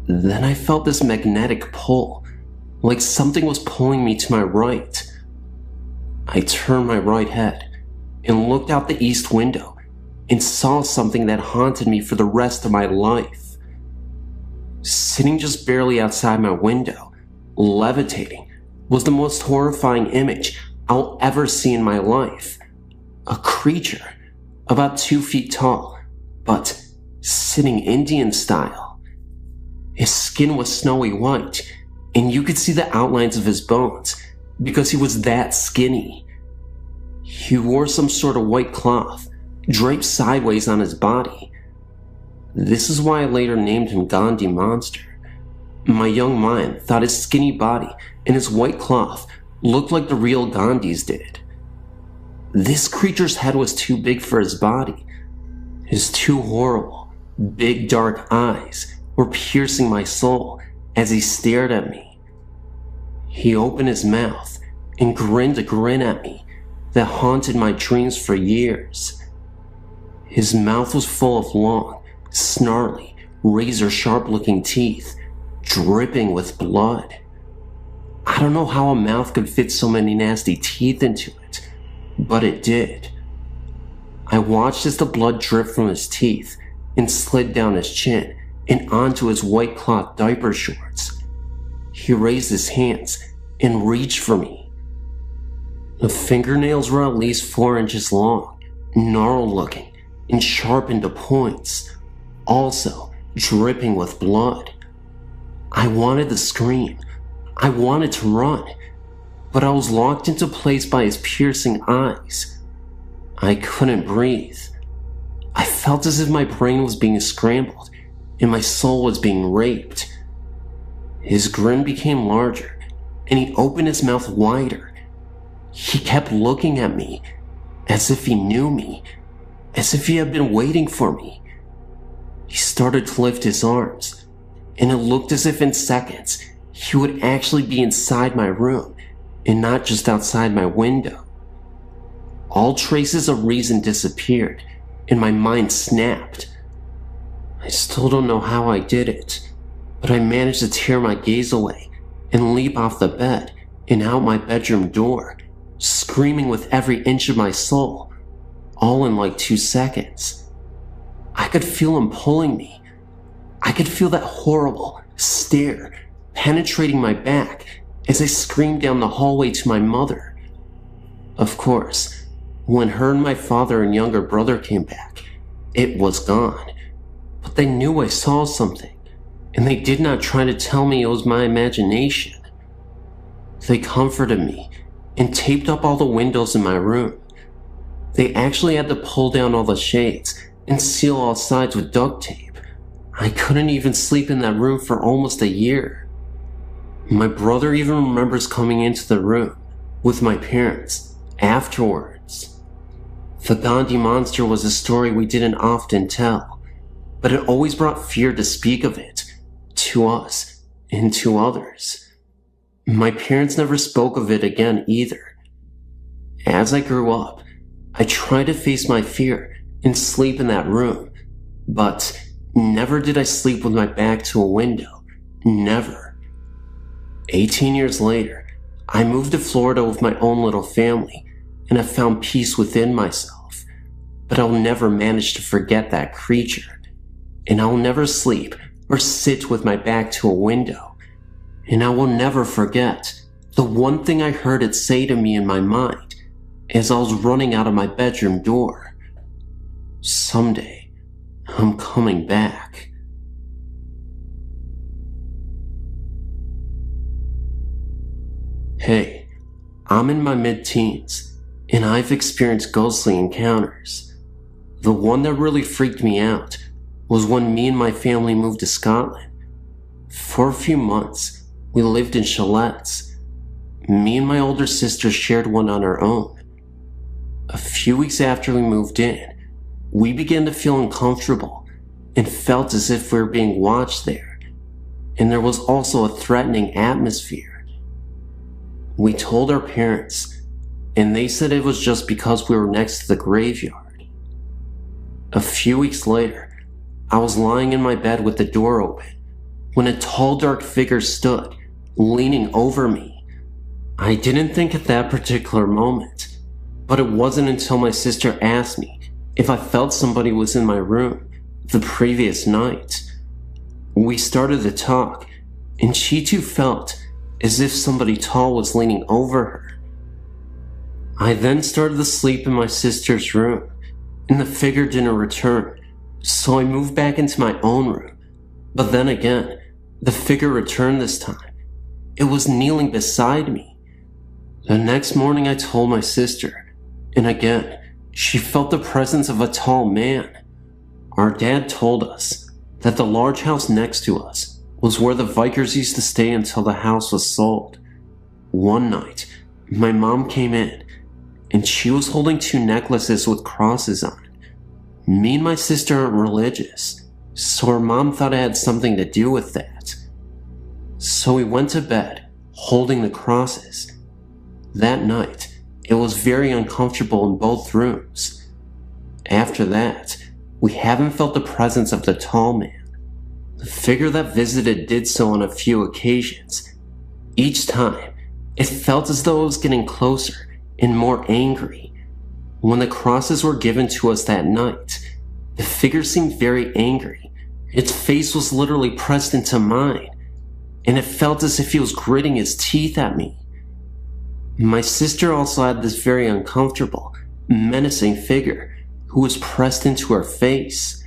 Then I felt this magnetic pull, like something was pulling me to my right. I turned my right head and looked out the east window and saw something that haunted me for the rest of my life. Sitting just barely outside my window, levitating, was the most horrifying image I'll ever see in my life. A creature about 2 feet tall, but sitting Indian style. His skin was snowy white, and you could see the outlines of his bones because he was that skinny. He wore some sort of white cloth draped sideways on his body. This is why I later named him Gandhi Monster. My young mind thought his skinny body and his white cloth looked like the real Gandhi's did. This creature's head was too big for his body. His two horrible, big dark eyes were piercing my soul as he stared at me. He opened his mouth and grinned a grin at me that haunted my dreams for years. His mouth was full of long, snarly, razor-sharp looking teeth, dripping with blood. I don't know how a mouth could fit so many nasty teeth into it, but it did. I watched as the blood dripped from his teeth and slid down his chin and onto his white cloth diaper shorts. He raised his hands and reached for me. The fingernails were at least 4 inches long, gnarled looking, and sharpened to points, also dripping with blood. I wanted to scream. I wanted to run, but I was locked into place by his piercing eyes. I couldn't breathe. I felt as if my brain was being scrambled and my soul was being raped. His grin became larger, and he opened his mouth wider. He kept looking at me, as if he knew me, as if he had been waiting for me. He started to lift his arms, and it looked as if in seconds he would actually be inside my room, and not just outside my window. All traces of reason disappeared, and my mind snapped. I still don't know how I did it, but I managed to tear my gaze away and leap off the bed and out my bedroom door, screaming with every inch of my soul, all in like 2 seconds. I could feel him pulling me. I could feel that horrible stare penetrating my back as I screamed down the hallway to my mother. Of course, when her and my father and younger brother came back, it was gone. But they knew I saw something, and they did not try to tell me it was my imagination. They comforted me and taped up all the windows in my room. They actually had to pull down all the shades and seal all sides with duct tape. I couldn't even sleep in that room for almost a year. My brother even remembers coming into the room with my parents afterwards. The Gandhi monster was a story we didn't often tell, but it always brought fear to speak of it, to us and to others. My parents never spoke of it again either. As I grew up, I tried to face my fear and sleep in that room, but never did I sleep with my back to a window. Never. 18 years later, I moved to Florida with my own little family, and I found peace within myself. But I'll never manage to forget that creature, and I will never sleep or sit with my back to a window, and I will never forget the one thing I heard it say to me in my mind as I was running out of my bedroom door. Someday, I'm coming back. Hey, I'm in my mid-teens, and I've experienced ghostly encounters. The one that really freaked me out was when me and my family moved to Scotland. For a few months, we lived in chalets. Me and my older sister shared one on our own. A few weeks after we moved in, we began to feel uncomfortable and felt as if we were being watched there, and there was also a threatening atmosphere. We told our parents, and they said it was just because we were next to the graveyard. A few weeks later, I was lying in my bed with the door open when a tall dark figure stood, leaning over me. I didn't think at that particular moment, but it wasn't until my sister asked me if I felt somebody was in my room the previous night. We started to talk, and she too felt as if somebody tall was leaning over her. I then started to sleep in my sister's room, and the figure didn't return, so I moved back into my own room. But then again, the figure returned this time. It was kneeling beside me. The next morning I told my sister, and again, she felt the presence of a tall man. Our dad told us that the large house next to us was where the Vikers used to stay until the house was sold. One night, my mom came in, and she was holding 2 necklaces with crosses on it. Me and my sister aren't religious, so her mom thought it had something to do with that. So we went to bed, holding the crosses. That night, it was very uncomfortable in both rooms. After that, we haven't felt the presence of the tall man. The figure that visited did so on a few occasions. Each time, it felt as though it was getting closer and more angry. When the crosses were given to us that night, the figure seemed very angry. Its face was literally pressed into mine, and it felt as if he was gritting his teeth at me. My sister also had this very uncomfortable, menacing figure who was pressed into her face.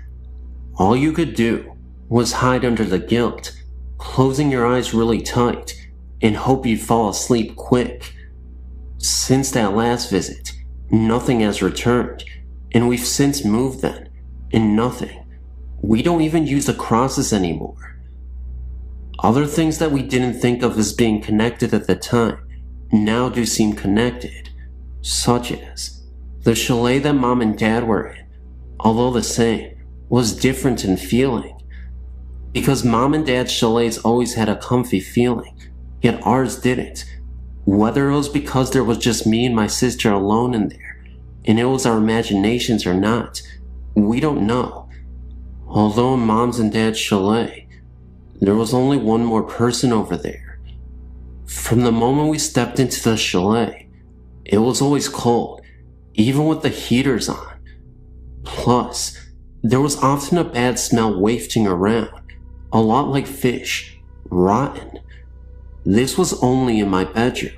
All you could do was hide under the guilt, closing your eyes really tight and hope you'd fall asleep quick. Since that last visit, nothing has returned, and we've since moved then, and nothing. We don't even use the crosses anymore. Other things that we didn't think of as being connected at the time now do seem connected, such as the chalet that Mom and Dad were in, although the same, was different in feeling. Because Mom and Dad's chalets always had a comfy feeling, yet ours didn't. Whether it was because there was just me and my sister alone in there, and it was our imaginations or not, we don't know. Although in Mom's and Dad's chalet, there was only one more person over there. From the moment we stepped into the chalet, it was always cold, even with the heaters on. Plus, there was often a bad smell wafting around, a lot like fish, rotten. This was only in my bedroom,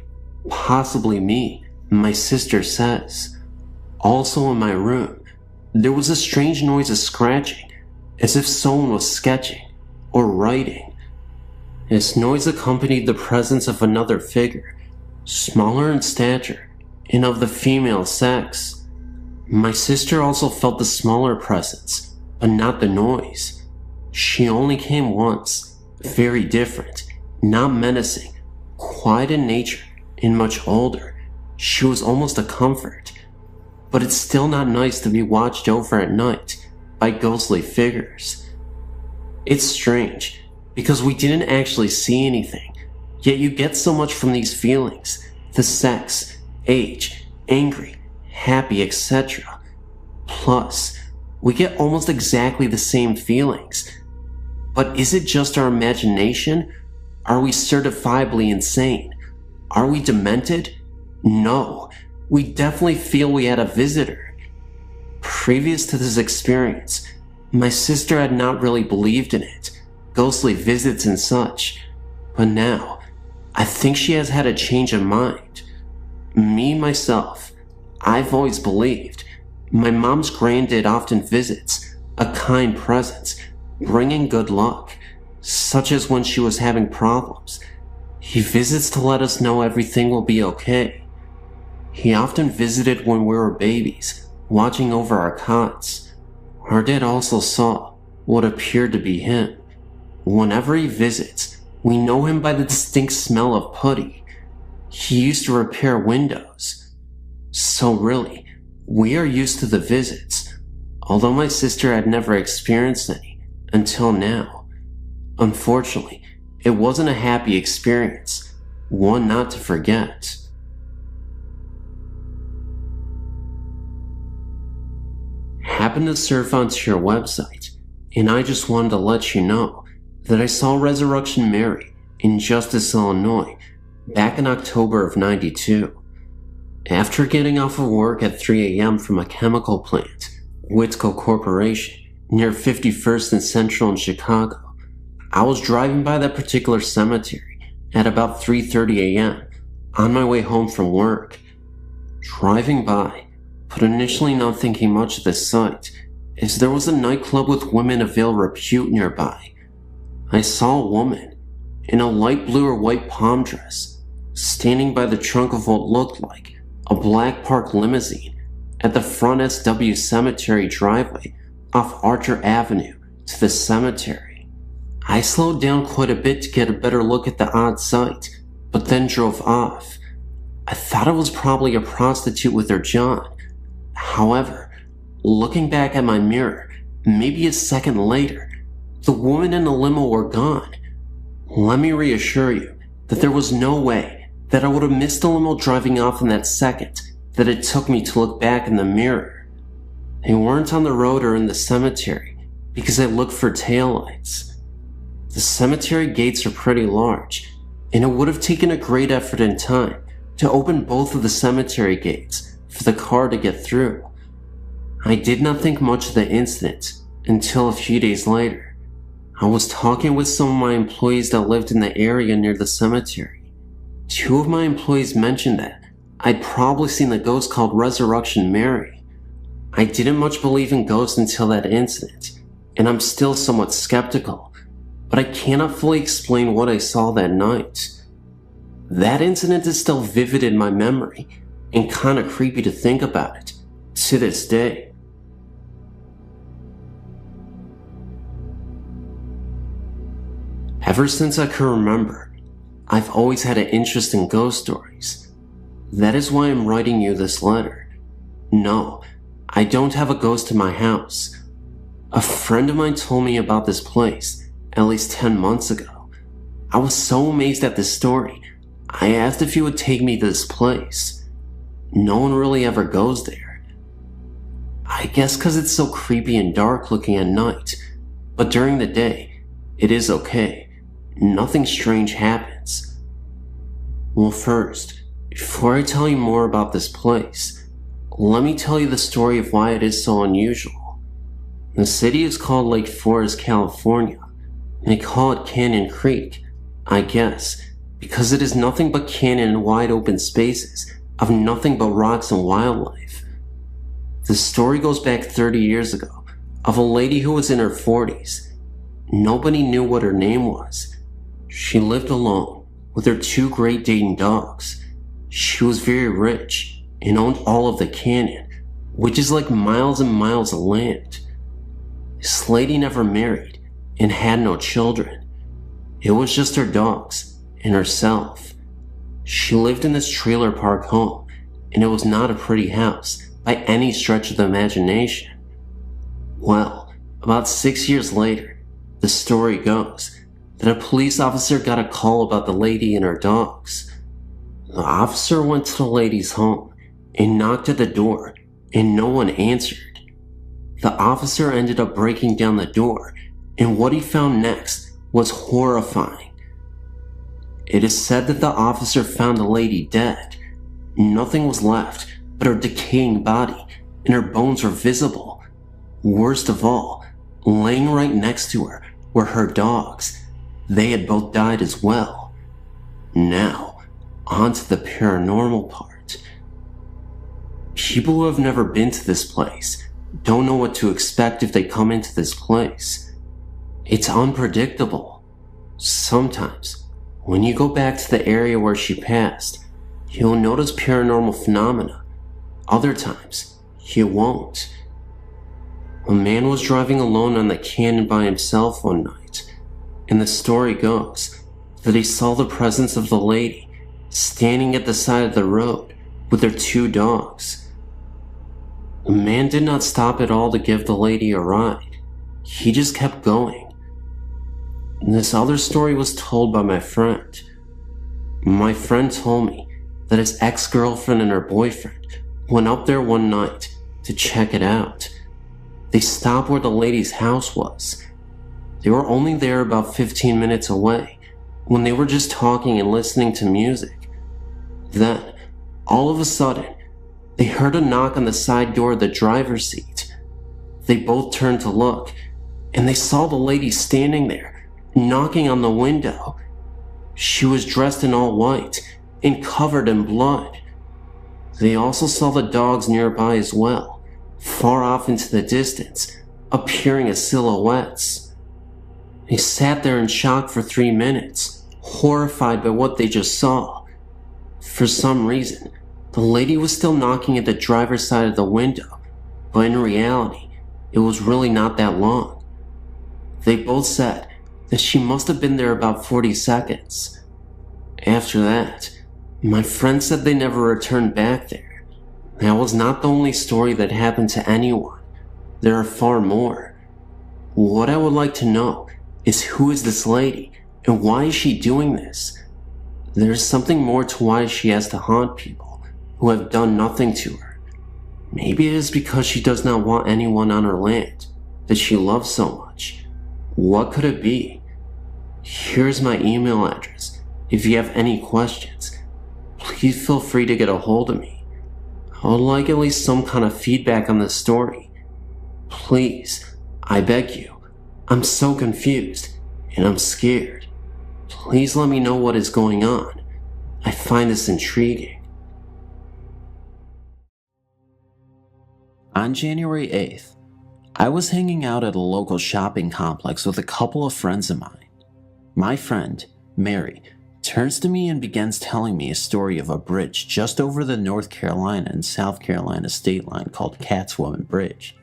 possibly me, my sister says. Also in my room, there was a strange noise of scratching, as if someone was sketching or writing. This noise accompanied the presence of another figure, smaller in stature and of the female sex. My sister also felt the smaller presence, but not the noise. She only came once, very different, not menacing, quiet in nature, and much older. She was almost a comfort. But it's still not nice to be watched over at night by ghostly figures. It's strange, because we didn't actually see anything, yet you get so much from these feelings, the sex, age, angry, happy, etc. Plus, we get almost exactly the same feelings. But is it just our imagination? Are we certifiably insane? Are we demented? No, we definitely feel we had a visitor. Previous to this experience, my sister had not really believed in it, ghostly visits and such, but now, I think she has had a change of mind. Me, myself, I've always believed. My mom's granddad often visits, a kind presence, bringing good luck, such as when she was having problems. He visits to let us know everything will be okay. He often visited when we were babies, watching over our cots. Our dad also saw what appeared to be him. Whenever he visits, we know him by the distinct smell of putty. He used to repair windows. So really, we are used to the visits, although my sister had never experienced any until now. Unfortunately, it wasn't a happy experience, one not to forget. Happened to surf onto your website, and I just wanted to let you know that I saw Resurrection Mary in Justice, Illinois, back in October of '92. After getting off of work at 3 a.m. from a chemical plant, Whitco Corporation, near 51st and Central in Chicago, I was driving by that particular cemetery at about 3:30 a.m. on my way home from work. Driving by, but initially not thinking much of the sight, as there was a nightclub with women of ill repute nearby. I saw a woman in a light blue or white palm dress standing by the trunk of what looked like a black park limousine at the front SW Cemetery driveway off Archer Avenue to the cemetery. I slowed down quite a bit to get a better look at the odd sight, but then drove off. I thought it was probably a prostitute with her John. However, looking back at my mirror, maybe a second later, the woman and the limo were gone. Let me reassure you that there was no way that I would have missed the limo driving off in that second that it took me to look back in the mirror. They weren't on the road or in the cemetery because I looked for taillights. The cemetery gates are pretty large, and it would have taken a great effort and time to open both of the cemetery gates for the car to get through. I did not think much of the incident until a few days later. I was talking with some of my employees that lived in the area near the cemetery. Two of my employees mentioned that I'd probably seen the ghost called Resurrection Mary. I didn't much believe in ghosts until that incident, and I'm still somewhat skeptical, but I cannot fully explain what I saw that night. That incident is still vivid in my memory, and kinda creepy to think about it, to this day. Ever since I can remember, I've always had an interest in ghost stories. That is why I'm writing you this letter. No, I don't have a ghost in my house. A friend of mine told me about this place at least 10 months ago. I was so amazed at this story, I asked if he would take me to this place. No one really ever goes there. I guess because it's so creepy and dark looking at night, but during the day, it is okay. Nothing strange happens. Well, first, before I tell you more about this place, let me tell you the story of why it is so unusual. The city is called Lake Forest, California, and they call it Canyon Creek, I guess, because it is nothing but canyon and wide open spaces of nothing but rocks and wildlife. The story goes back 30 years ago of a lady who was in her 40s. Nobody knew what her name was. She lived alone with her two Great Dane dogs. She was very rich and owned all of the canyon, which is like miles and miles of land. This lady never married and had no children. It was just her dogs and herself. She lived in this trailer park home, and it was not a pretty house by any stretch of the imagination. Well, about 6 years later, the story goes that a police officer got a call about the lady and her dogs. The officer went to the lady's home and knocked at the door, and no one answered. The officer ended up breaking down the door, and what he found next was horrifying. It is said that the officer found the lady dead. Nothing was left but her decaying body, and her bones were visible. Worst of all, laying right next to her were her dogs. They had both died as well. Now, on to the paranormal part. People who have never been to this place don't know what to expect if they come into this place. It's unpredictable. Sometimes, when you go back to the area where she passed, you'll notice paranormal phenomena. Other times, you won't. A man was driving alone on the canyon by himself one night, and the story goes that he saw the presence of the lady standing at the side of the road with her two dogs. The man did not stop at all to give the lady a ride. He just kept going. And this other story was told by my friend. My friend told me that his ex-girlfriend and her boyfriend went up there one night to check it out. They stopped where the lady's house was. They were only there about 15 minutes away when they were just talking and listening to music. Then, all of a sudden, they heard a knock on the side door of the driver's seat. They both turned to look, and they saw the lady standing there, knocking on the window. She was dressed in all white and covered in blood. They also saw the dogs nearby as well, far off into the distance, appearing as silhouettes. They sat there in shock for 3 minutes, horrified by what they just saw. For some reason, the lady was still knocking at the driver's side of the window, but in reality, it was really not that long. They both said that she must have been there about 40 seconds. After that, my friend said they never returned back there. That was not the only story that happened to anyone. There are far more. What I would like to know is who is this lady and why is she doing this? There's something more to why she has to haunt people who have done nothing to her. Maybe it is because she does not want anyone on her land that she loves so much. What could it be? Here's my email address. If you have any questions, please feel free to get a hold of me. I would like at least some kind of feedback on this story. Please, I beg you. I'm so confused, and I'm scared. Please let me know what is going on. I find this intriguing. On January 8th, I was hanging out at a local shopping complex with a couple of friends of mine. My friend, Mary, turns to me and begins telling me a story of a bridge just over the North Carolina and South Carolina state line called Catswoman Bridge.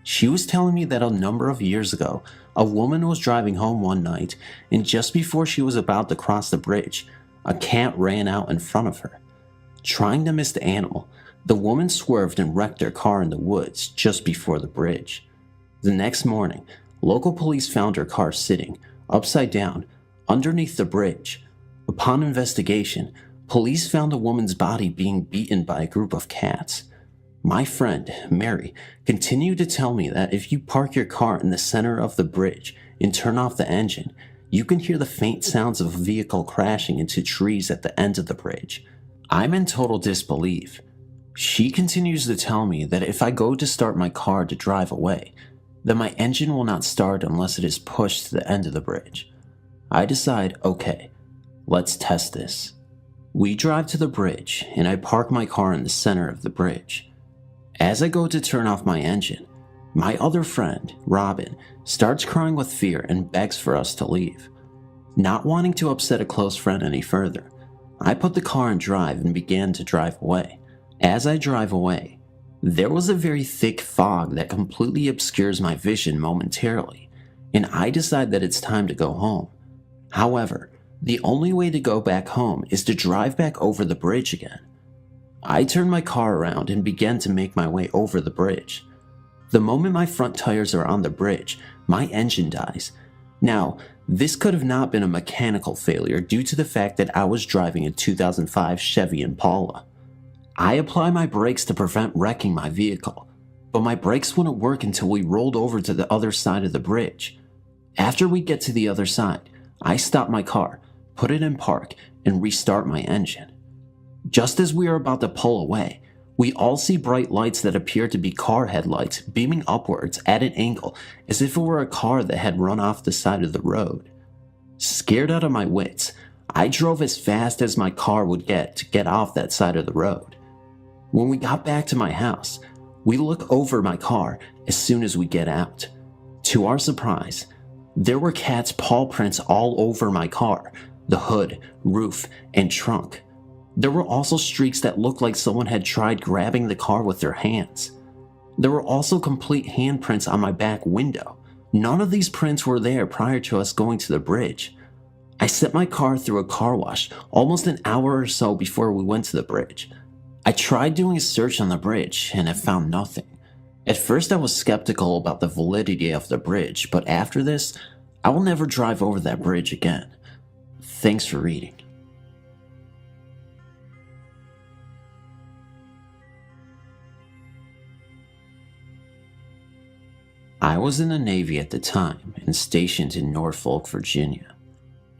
She was telling me that a number of years ago, a woman was driving home one night, and just before she was about to cross the bridge, a cat ran out in front of her. Trying to miss the animal, the woman swerved and wrecked her car in the woods just before the bridge. The next morning, local police found her car sitting, upside down, underneath the bridge. Upon investigation, police found the woman's body being beaten by a group of cats. My friend, Mary, continued to tell me that if you park your car in the center of the bridge and turn off the engine, you can hear the faint sounds of a vehicle crashing into trees at the end of the bridge. I'm in total disbelief. She continues to tell me that if I go to start my car to drive away, then my engine will not start unless it is pushed to the end of the bridge. I decide, okay, let's test this. We drive to the bridge, and I park my car in the center of the bridge. As I go to turn off my engine, my other friend, Robin, starts crying with fear and begs for us to leave. Not wanting to upset a close friend any further, I put the car in drive and began to drive away. As I drive away, there was a very thick fog that completely obscures my vision momentarily, and I decide that it's time to go home. However, the only way to go back home is to drive back over the bridge again. I turn my car around and begin to make my way over the bridge. The moment my front tires are on the bridge, my engine dies. Now, this could have not been a mechanical failure due to the fact that I was driving a 2005 Chevy Impala. I apply my brakes to prevent wrecking my vehicle, but my brakes wouldn't work until we rolled over to the other side of the bridge. After we get to the other side, I stop my car, put it in park, and restart my engine. Just as we are about to pull away, we all see bright lights that appear to be car headlights beaming upwards at an angle as if it were a car that had run off the side of the road. Scared out of my wits, I drove as fast as my car would get to get off that side of the road. When we got back to my house, we look over my car as soon as we get out. To our surprise, there were cats' paw prints all over my car, the hood, roof, and trunk. There were also streaks that looked like someone had tried grabbing the car with their hands. There were also complete handprints on my back window. None of these prints were there prior to us going to the bridge. I sent my car through a car wash almost an hour or so before we went to the bridge. I tried doing a search on the bridge and have found nothing. At first I was skeptical about the validity of the bridge, but after this, I will never drive over that bridge again. Thanks for reading. I was in the Navy at the time and stationed in Norfolk, Virginia.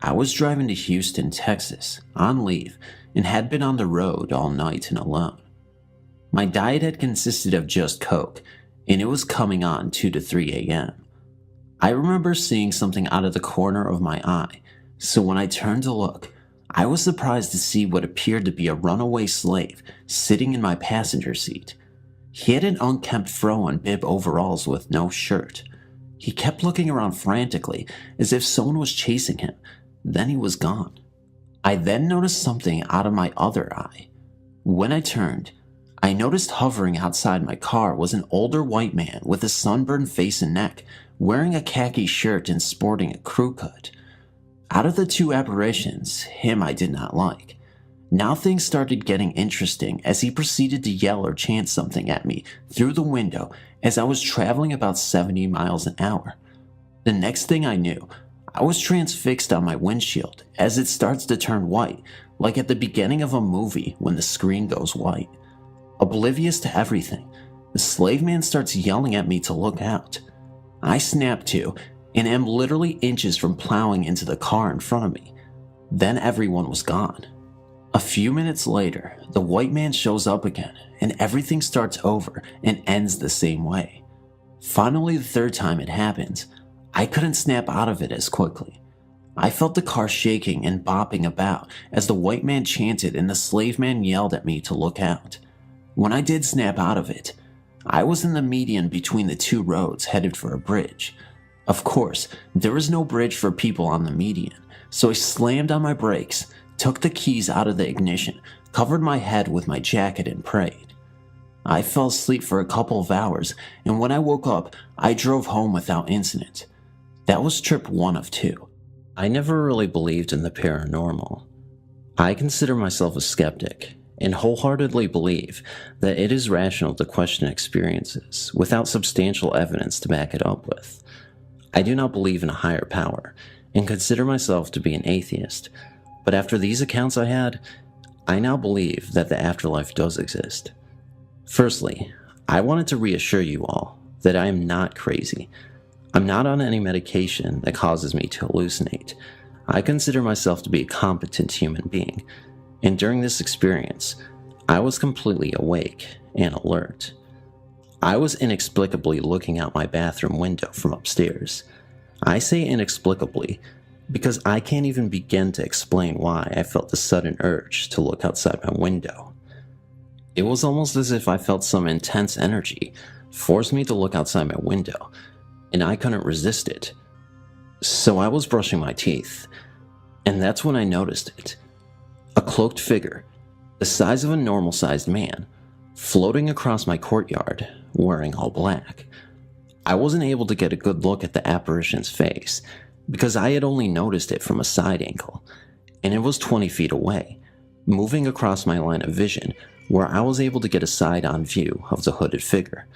I was driving to Houston, Texas, on leave, and had been on the road all night and alone. My diet had consisted of just Coke, and it was coming on 2 to 3 a.m. I remember seeing something out of the corner of my eye, so when I turned to look, I was surprised to see what appeared to be a runaway slave sitting in my passenger seat. He had an unkempt fro and bib overalls with no shirt. He kept looking around frantically as if someone was chasing him, then he was gone. I then noticed something out of my other eye. When I turned, I noticed hovering outside my car was an older white man with a sunburned face and neck, wearing a khaki shirt and sporting a crew cut. Out of the two apparitions, him I did not like. Now things started getting interesting as he proceeded to yell or chant something at me through the window as I was traveling about 70 miles an hour. The next thing I knew, I was transfixed on my windshield as it starts to turn white, like at the beginning of a movie when the screen goes white. Oblivious to everything, the slave man starts yelling at me to look out. I snap to and am literally inches from plowing into the car in front of me. Then everyone was gone. A few minutes later, the white man shows up again, and everything starts over and ends the same way. Finally, the third time it happens, I couldn't snap out of it as quickly. I felt the car shaking and bopping about as the white man chanted and the slave man yelled at me to look out. When I did snap out of it, I was in the median between the two roads headed for a bridge. Of course, there was no bridge for people on the median, so I slammed on my brakes, took the keys out of the ignition, covered my head with my jacket and prayed. I fell asleep for a couple of hours, and when I woke up, I drove home without incident. That was trip 1 of 2. I never really believed in the paranormal. I consider myself a skeptic and wholeheartedly believe that it is rational to question experiences without substantial evidence to back it up with. I do not believe in a higher power and consider myself to be an atheist, but after these accounts I had, I now believe that the afterlife does exist. Firstly, I wanted to reassure you all that I am not crazy. I'm not on any medication that causes me to hallucinate. I consider myself to be a competent human being, and during this experience, I was completely awake and alert. I was inexplicably looking out my bathroom window from upstairs. I say inexplicably because I can't even begin to explain why I felt the sudden urge to look outside my window. It was almost as if I felt some intense energy force me to look outside my window, and I couldn't resist it. So I was brushing my teeth, and that's when I noticed it. A cloaked figure, the size of a normal-sized man, floating across my courtyard, wearing all black. I wasn't able to get a good look at the apparition's face, because I had only noticed it from a side angle, and it was 20 feet away, moving across my line of vision where I was able to get a side-on view of the hooded figure.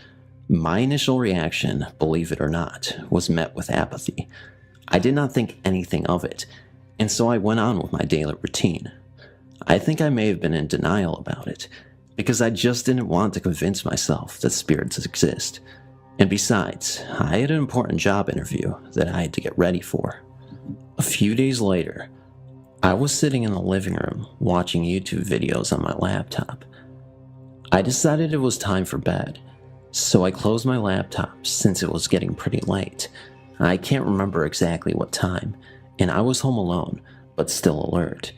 My initial reaction, believe it or not, was met with apathy. I did not think anything of it, and so I went on with my daily routine. I think I may have been in denial about it, because I just didn't want to convince myself that spirits exist. And besides, I had an important job interview that I had to get ready for. A few days later, I was sitting in the living room watching YouTube videos on my laptop. I decided it was time for bed, so I closed my laptop since it was getting pretty late. I can't remember exactly what time, and I was home alone, but still alert.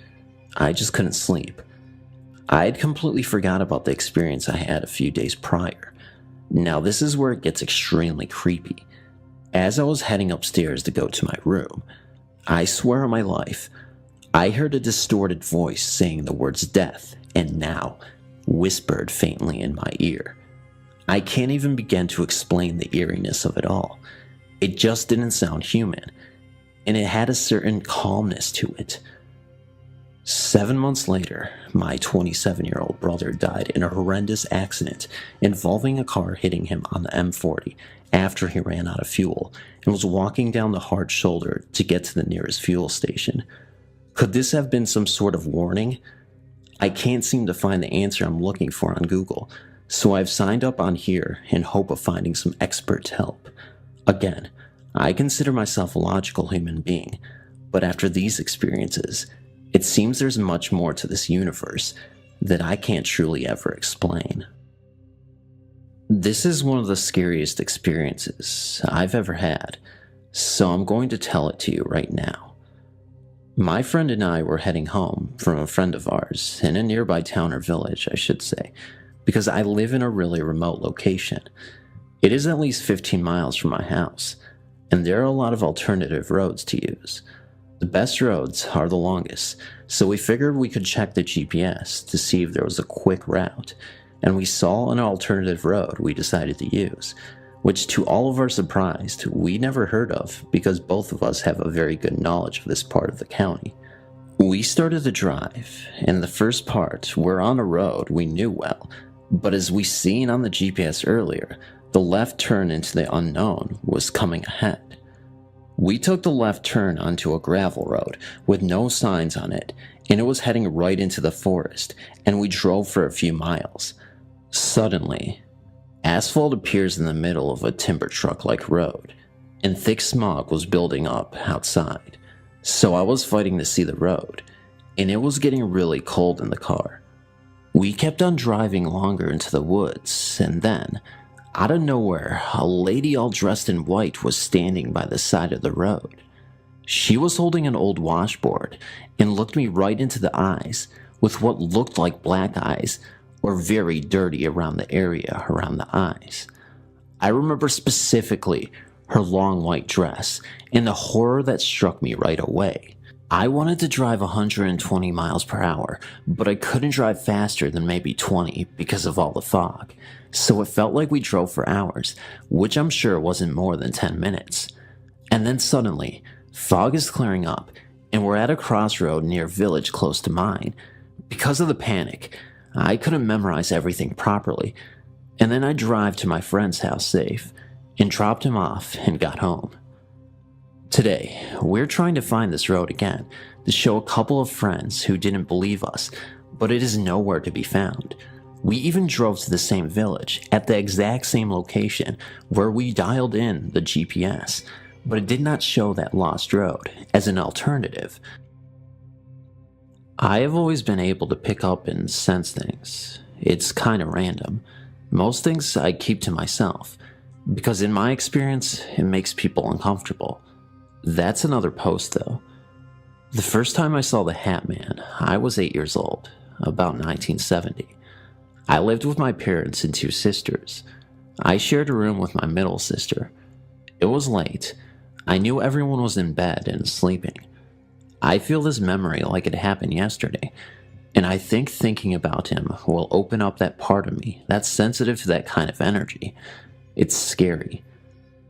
I just couldn't sleep. I had completely forgot about the experience I had a few days prior. Now this is where it gets extremely creepy. As I was heading upstairs to go to my room, I swear on my life, I heard a distorted voice saying the words death and now, whispered faintly in my ear. I can't even begin to explain the eeriness of it all. It just didn't sound human, and it had a certain calmness to it. 7 months later, my 27-year-old brother died in a horrendous accident involving a car hitting him on the M40 after he ran out of fuel and was walking down the hard shoulder to get to the nearest fuel station. Could this have been some sort of warning? I can't seem to find the answer I'm looking for on Google, so I've signed up on here in hope of finding some expert help. Again, I consider myself a logical human being, but after these experiences, it seems there's much more to this universe that I can't truly ever explain. This is one of the scariest experiences I've ever had, so I'm going to tell it to you right now. My friend and I were heading home from a friend of ours in a nearby town or village, I should say, because I live in a really remote location. It is at least 15 miles from my house, and there are a lot of alternative roads to use. The best roads are the longest, so we figured we could check the GPS to see if there was a quick route, and we saw an alternative road we decided to use, which to all of our surprise, we never heard of because both of us have a very good knowledge of this part of the county. We started the drive, and the first part, we're on a road we knew well, but as we seen on the GPS earlier, the left turn into the unknown was coming ahead. We took the left turn onto a gravel road with no signs on it, and it was heading right into the forest, and we drove for a few miles. Suddenly, asphalt appears in the middle of a timber truck-like road, and thick smog was building up outside. So I was fighting to see the road, and it was getting really cold in the car. We kept on driving longer into the woods, and then, out of nowhere, a lady all dressed in white was standing by the side of the road. She was holding an old washboard and looked me right into the eyes with what looked like black eyes or very dirty around the area around the eyes. I remember specifically her long white dress and the horror that struck me right away. I wanted to drive 120 miles per hour, but I couldn't drive faster than maybe 20 because of all the fog, so it felt like we drove for hours, which I'm sure wasn't more than 10 minutes. And then suddenly, fog is clearing up, and we're at a crossroad near a village close to mine. Because of the panic, I couldn't memorize everything properly, and then I drive to my friend's house safe, and dropped him off and got home. Today, we're trying to find this road again to show a couple of friends who didn't believe us, but it is nowhere to be found. We even drove to the same village at the exact same location where we dialed in the GPS, but it did not show that lost road as an alternative. I have always been able to pick up and sense things. It's kind of random. Most things I keep to myself, because in my experience, it makes people uncomfortable. That's another post though. The first time I saw the Hat Man, I was 8 years old, about 1970. I lived with my parents and two sisters. I shared a room with my middle sister. It was late. I knew everyone was in bed and sleeping. I feel this memory like it happened yesterday, and I think thinking about him will open up that part of me that's sensitive to that kind of energy. It's scary.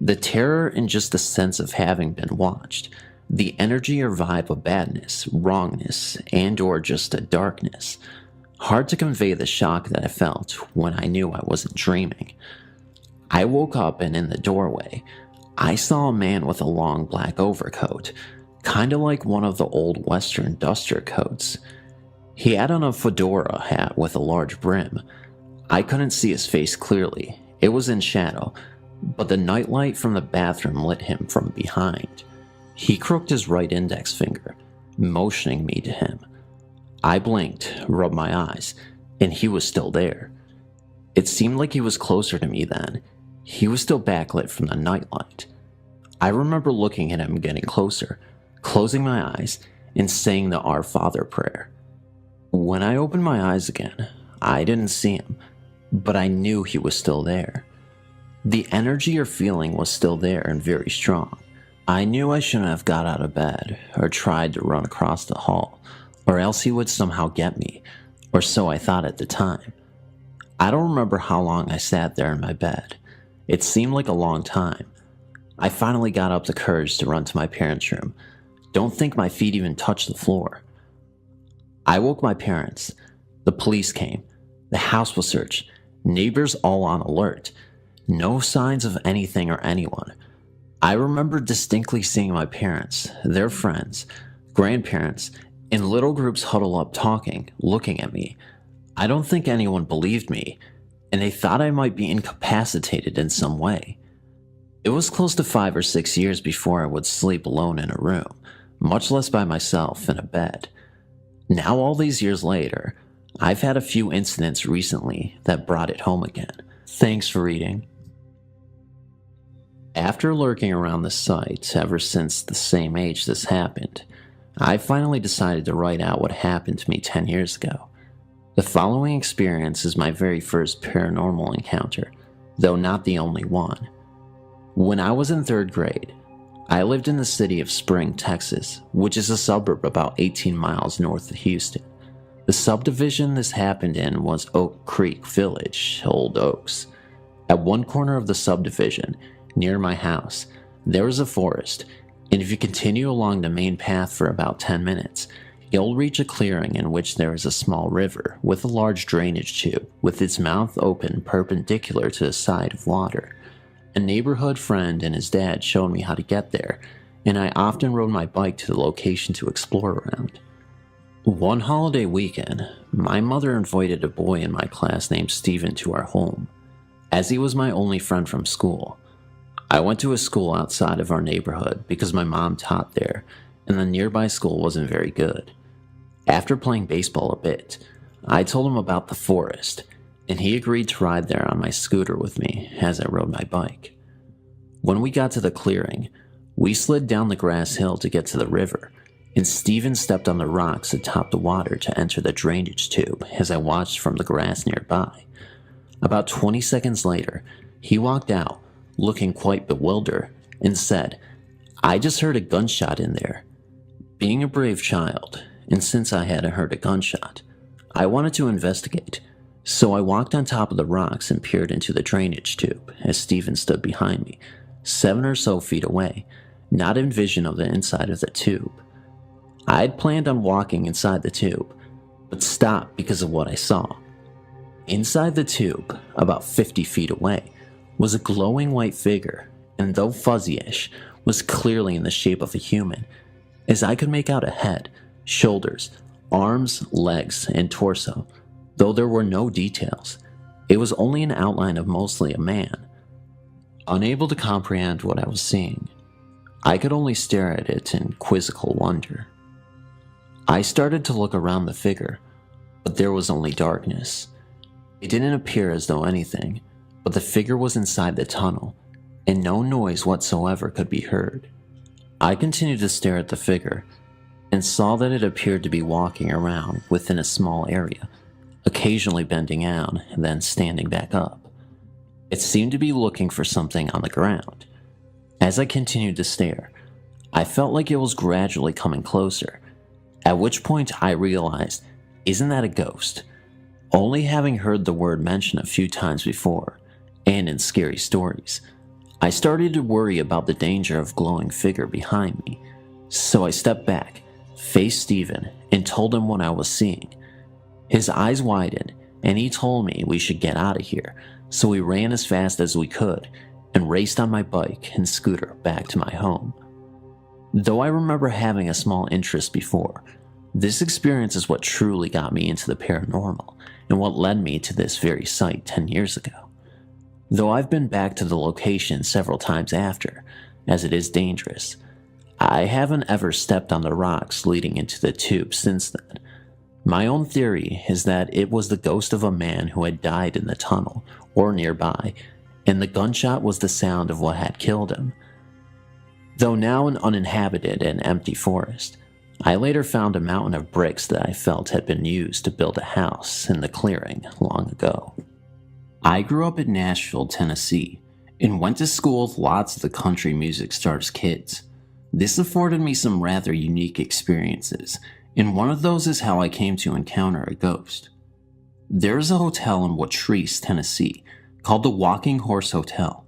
The terror and just the sense of having been watched. The energy or vibe of badness, wrongness, and or just a darkness. Hard to convey the shock that I felt when I knew I wasn't dreaming. I woke up and in the doorway, I saw a man with a long black overcoat, kinda like one of the old Western duster coats. He had on a fedora hat with a large brim. I couldn't see his face clearly, it was in shadow, but the nightlight from the bathroom lit him from behind. He crooked his right index finger, motioning me to him. I blinked, rubbed my eyes, and he was still there. It seemed like he was closer to me then. He was still backlit from the nightlight. I remember looking at him getting closer, closing my eyes, and saying the Our Father prayer. When I opened my eyes again, I didn't see him, but I knew he was still there. The energy or feeling was still there and very strong. I knew I shouldn't have got out of bed or tried to run across the hall, or else he would somehow get me, or so I thought at the time. I don't remember how long I sat there in my bed. It seemed like a long time. I finally got up the courage to run to my parents' room. Don't think my feet even touched the floor. I woke my parents. The police came. The house was searched. Neighbors all on alert. No signs of anything or anyone. I remember distinctly seeing my parents, their friends, grandparents, in little groups huddle up talking, looking at me. I don't think anyone believed me, and they thought I might be incapacitated in some way. It was close to 5 or 6 years before I would sleep alone in a room, much less by myself in a bed. Now all these years later, I've had a few incidents recently that brought it home again. Thanks for reading. After lurking around the site ever since the same age this happened, I finally decided to write out what happened to me 10 years ago. The following experience is my very first paranormal encounter, though not the only one. When I was in 3rd grade, I lived in the city of Spring, Texas, which is a suburb about 18 miles north of Houston. The subdivision this happened in was Oak Creek Village, Old Oaks. At one corner of the subdivision, near my house, there is a forest, and if you continue along the main path for about 10 minutes, you'll reach a clearing in which there is a small river with a large drainage tube with its mouth open perpendicular to the side of water. A neighborhood friend and his dad showed me how to get there, and I often rode my bike to the location to explore around. One holiday weekend, my mother invited a boy in my class named Steven to our home, as he was my only friend from school. I went to a school outside of our neighborhood because my mom taught there, and the nearby school wasn't very good. After playing baseball a bit, I told him about the forest, and he agreed to ride there on my scooter with me as I rode my bike. When we got to the clearing, we slid down the grass hill to get to the river, and Steven stepped on the rocks atop the water to enter the drainage tube as I watched from the grass nearby. About 20 seconds later, he walked out, looking quite bewildered, and said, "I just heard a gunshot in there." Being a brave child, and since I hadn't heard a gunshot, I wanted to investigate, so I walked on top of the rocks and peered into the drainage tube as Steven stood behind me, 7 or so feet away, not in vision of the inside of the tube. I had planned on walking inside the tube, but stopped because of what I saw. Inside the tube, about 50 feet away, was a glowing white figure, and though fuzzy-ish, was clearly in the shape of a human, as I could make out a head, shoulders, arms, legs, and torso, though there were no details. It was only an outline of mostly a man. Unable to comprehend what I was seeing, I could only stare at it in quizzical wonder. I started to look around the figure, but there was only darkness. It didn't appear as though anything, but the figure was inside the tunnel, and no noise whatsoever could be heard. I continued to stare at the figure, and saw that it appeared to be walking around within a small area, occasionally bending down and then standing back up. It seemed to be looking for something on the ground. As I continued to stare, I felt like it was gradually coming closer, at which point I realized, isn't that a ghost? Only having heard the word mentioned a few times before, and in scary stories, I started to worry about the danger of glowing figure behind me, so I stepped back, faced Steven, and told him what I was seeing. His eyes widened, and he told me we should get out of here, so we ran as fast as we could, and raced on my bike and scooter back to my home. Though I remember having a small interest before, this experience is what truly got me into the paranormal, and what led me to this very site 10 years ago. Though I've been back to the location several times after, as it is dangerous, I haven't ever stepped on the rocks leading into the tube since then. My own theory is that it was the ghost of a man who had died in the tunnel or nearby, and the gunshot was the sound of what had killed him. Though now an uninhabited and empty forest, I later found a mountain of bricks that I felt had been used to build a house in the clearing long ago. I grew up in Nashville, Tennessee, and went to school with lots of the country music stars' kids. This afforded me some rather unique experiences, and one of those is how I came to encounter a ghost. There is a hotel in Watrice, Tennessee, called the Walking Horse Hotel.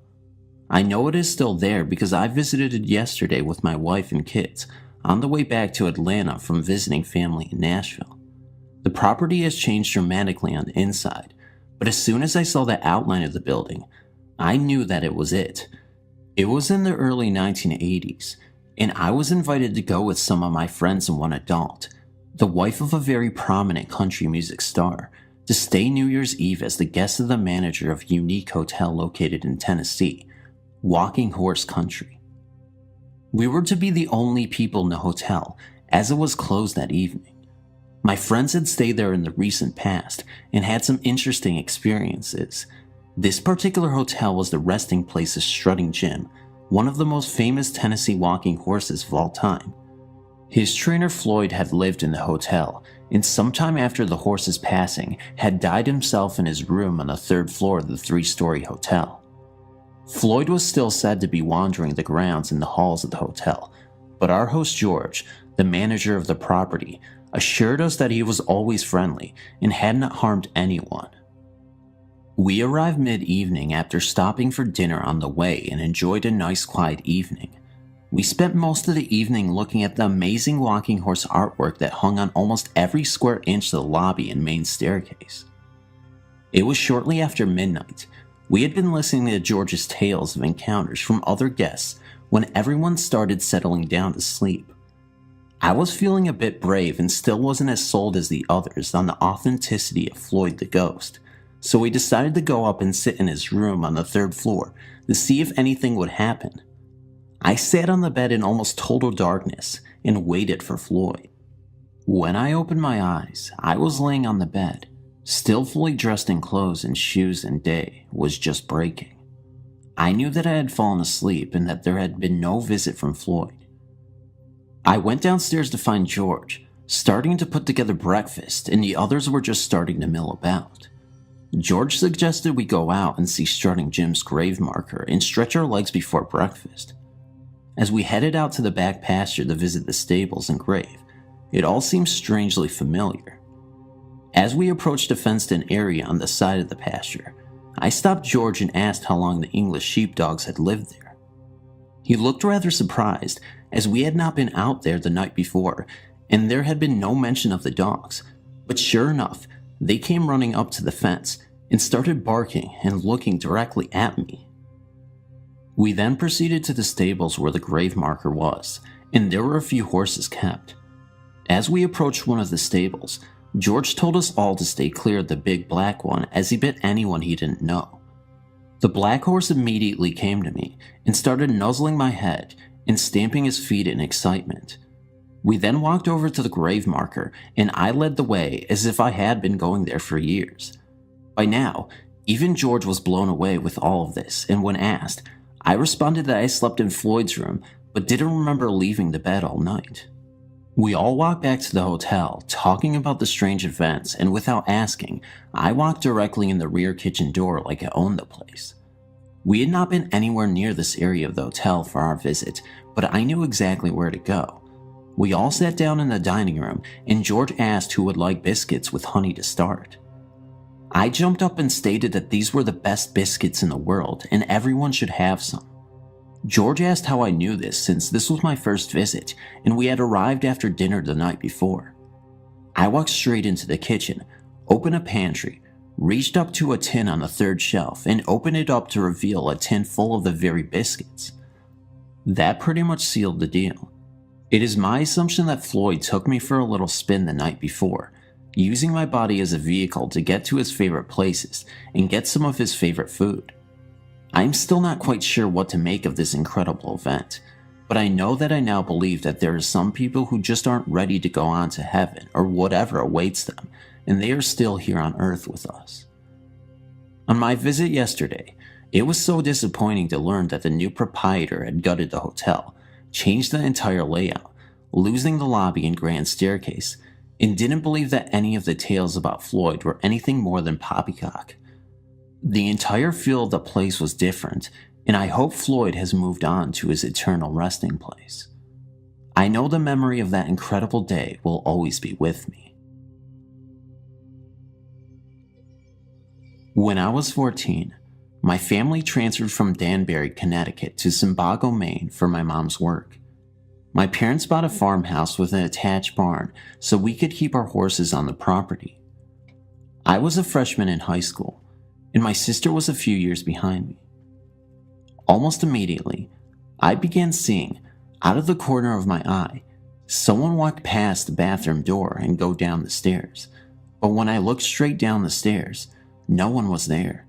I know it is still there because I visited it yesterday with my wife and kids on the way back to Atlanta from visiting family in Nashville. The property has changed dramatically on the inside, but as soon as I saw the outline of the building, I knew that it was it. It was in the early 1980s, and I was invited to go with some of my friends and one adult, the wife of a very prominent country music star, to stay New Year's Eve as the guest of the manager of a unique hotel located in Tennessee, Walking Horse Country. We were to be the only people in the hotel, as it was closed that evening. My friends had stayed there in the recent past and had some interesting experiences. This particular hotel was the resting place of Strutting Jim, one of the most famous Tennessee walking horses of all time. His trainer Floyd had lived in the hotel, and sometime after the horse's passing, had died himself in his room on the 3rd floor of the 3-story hotel. Floyd was still said to be wandering the grounds in the halls of the hotel, but our host George, the manager of the property, assured us that he was always friendly and had not harmed anyone. We arrived mid-evening after stopping for dinner on the way and enjoyed a nice quiet evening. We spent most of the evening looking at the amazing walking horse artwork that hung on almost every square inch of the lobby and main staircase. It was shortly after midnight. We had been listening to George's tales of encounters from other guests when everyone started settling down to sleep. I was feeling a bit brave and still wasn't as sold as the others on the authenticity of Floyd the ghost, so we decided to go up and sit in his room on the 3rd floor to see if anything would happen. I sat on the bed in almost total darkness and waited for Floyd. When I opened my eyes, I was laying on the bed, still fully dressed in clothes and shoes, and day was just breaking. I knew that I had fallen asleep and that there had been no visit from Floyd. I went downstairs to find George, starting to put together breakfast, and the others were just starting to mill about. George suggested we go out and see Strutting Jim's grave marker and stretch our legs before breakfast. As we headed out to the back pasture to visit the stables and grave, it all seemed strangely familiar. As we approached a fenced-in area on the side of the pasture, I stopped George and asked how long the English sheepdogs had lived there. He looked rather surprised, as we had not been out there the night before, and there had been no mention of the dogs, but sure enough, they came running up to the fence and started barking and looking directly at me. We then proceeded to the stables where the grave marker was, and there were a few horses kept. As we approached one of the stables, George told us all to stay clear of the big black one as he bit anyone he didn't know. The black horse immediately came to me and started nuzzling my head and stamping his feet in excitement. We then walked over to the grave marker and I led the way as if I had been going there for years. By now, even George was blown away with all of this, and when asked, I responded that I slept in Floyd's room but didn't remember leaving the bed all night. We all walked back to the hotel, talking about the strange events, and without asking, I walked directly in the rear kitchen door like I owned the place. We had not been anywhere near this area of the hotel for our visit, but I knew exactly where to go. We all sat down in the dining room, and George asked who would like biscuits with honey to start. I jumped up and stated that these were the best biscuits in the world, and everyone should have some. George asked how I knew this since this was my first visit, and we had arrived after dinner the night before. I walked straight into the kitchen, opened a pantry, reached up to a tin on the 3rd shelf, and opened it up to reveal a tin full of the very biscuits. That pretty much sealed the deal. It is my assumption that Floyd took me for a little spin the night before, using my body as a vehicle to get to his favorite places and get some of his favorite food. I'm still not quite sure what to make of this incredible event, but I know that I now believe that there are some people who just aren't ready to go on to heaven or whatever awaits them, and they are still here on earth with us. On my visit yesterday, it was so disappointing to learn that the new proprietor had gutted the hotel, changed the entire layout, losing the lobby and grand staircase, and didn't believe that any of the tales about Floyd were anything more than poppycock. The entire feel of the place was different, and I hope Floyd has moved on to his eternal resting place. I know the memory of that incredible day will always be with me. When I was 14, my family transferred from Danbury, Connecticut to Simbago, Maine for my mom's work. My parents bought a farmhouse with an attached barn so we could keep our horses on the property. I was a freshman in high school, and my sister was a few years behind me. Almost immediately, I began seeing, out of the corner of my eye, someone walk past the bathroom door and go down the stairs, but when I looked straight down the stairs, no one was there.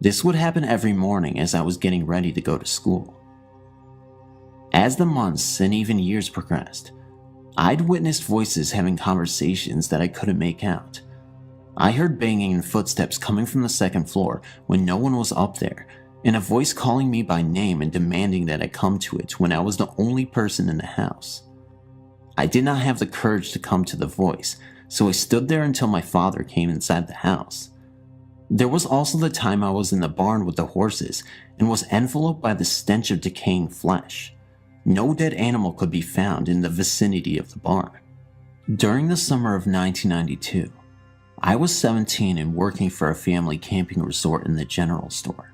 This would happen every morning as I was getting ready to go to school. As the months and even years progressed, I'd witnessed voices having conversations that I couldn't make out. I heard banging and footsteps coming from the 2nd floor when no one was up there, and a voice calling me by name and demanding that I come to it when I was the only person in the house. I did not have the courage to come to the voice, so I stood there until my father came inside the house. There was also the time I was in the barn with the horses and was enveloped by the stench of decaying flesh. No dead animal could be found in the vicinity of the barn. During the summer of 1992, I was 17 and working for a family camping resort in the general store.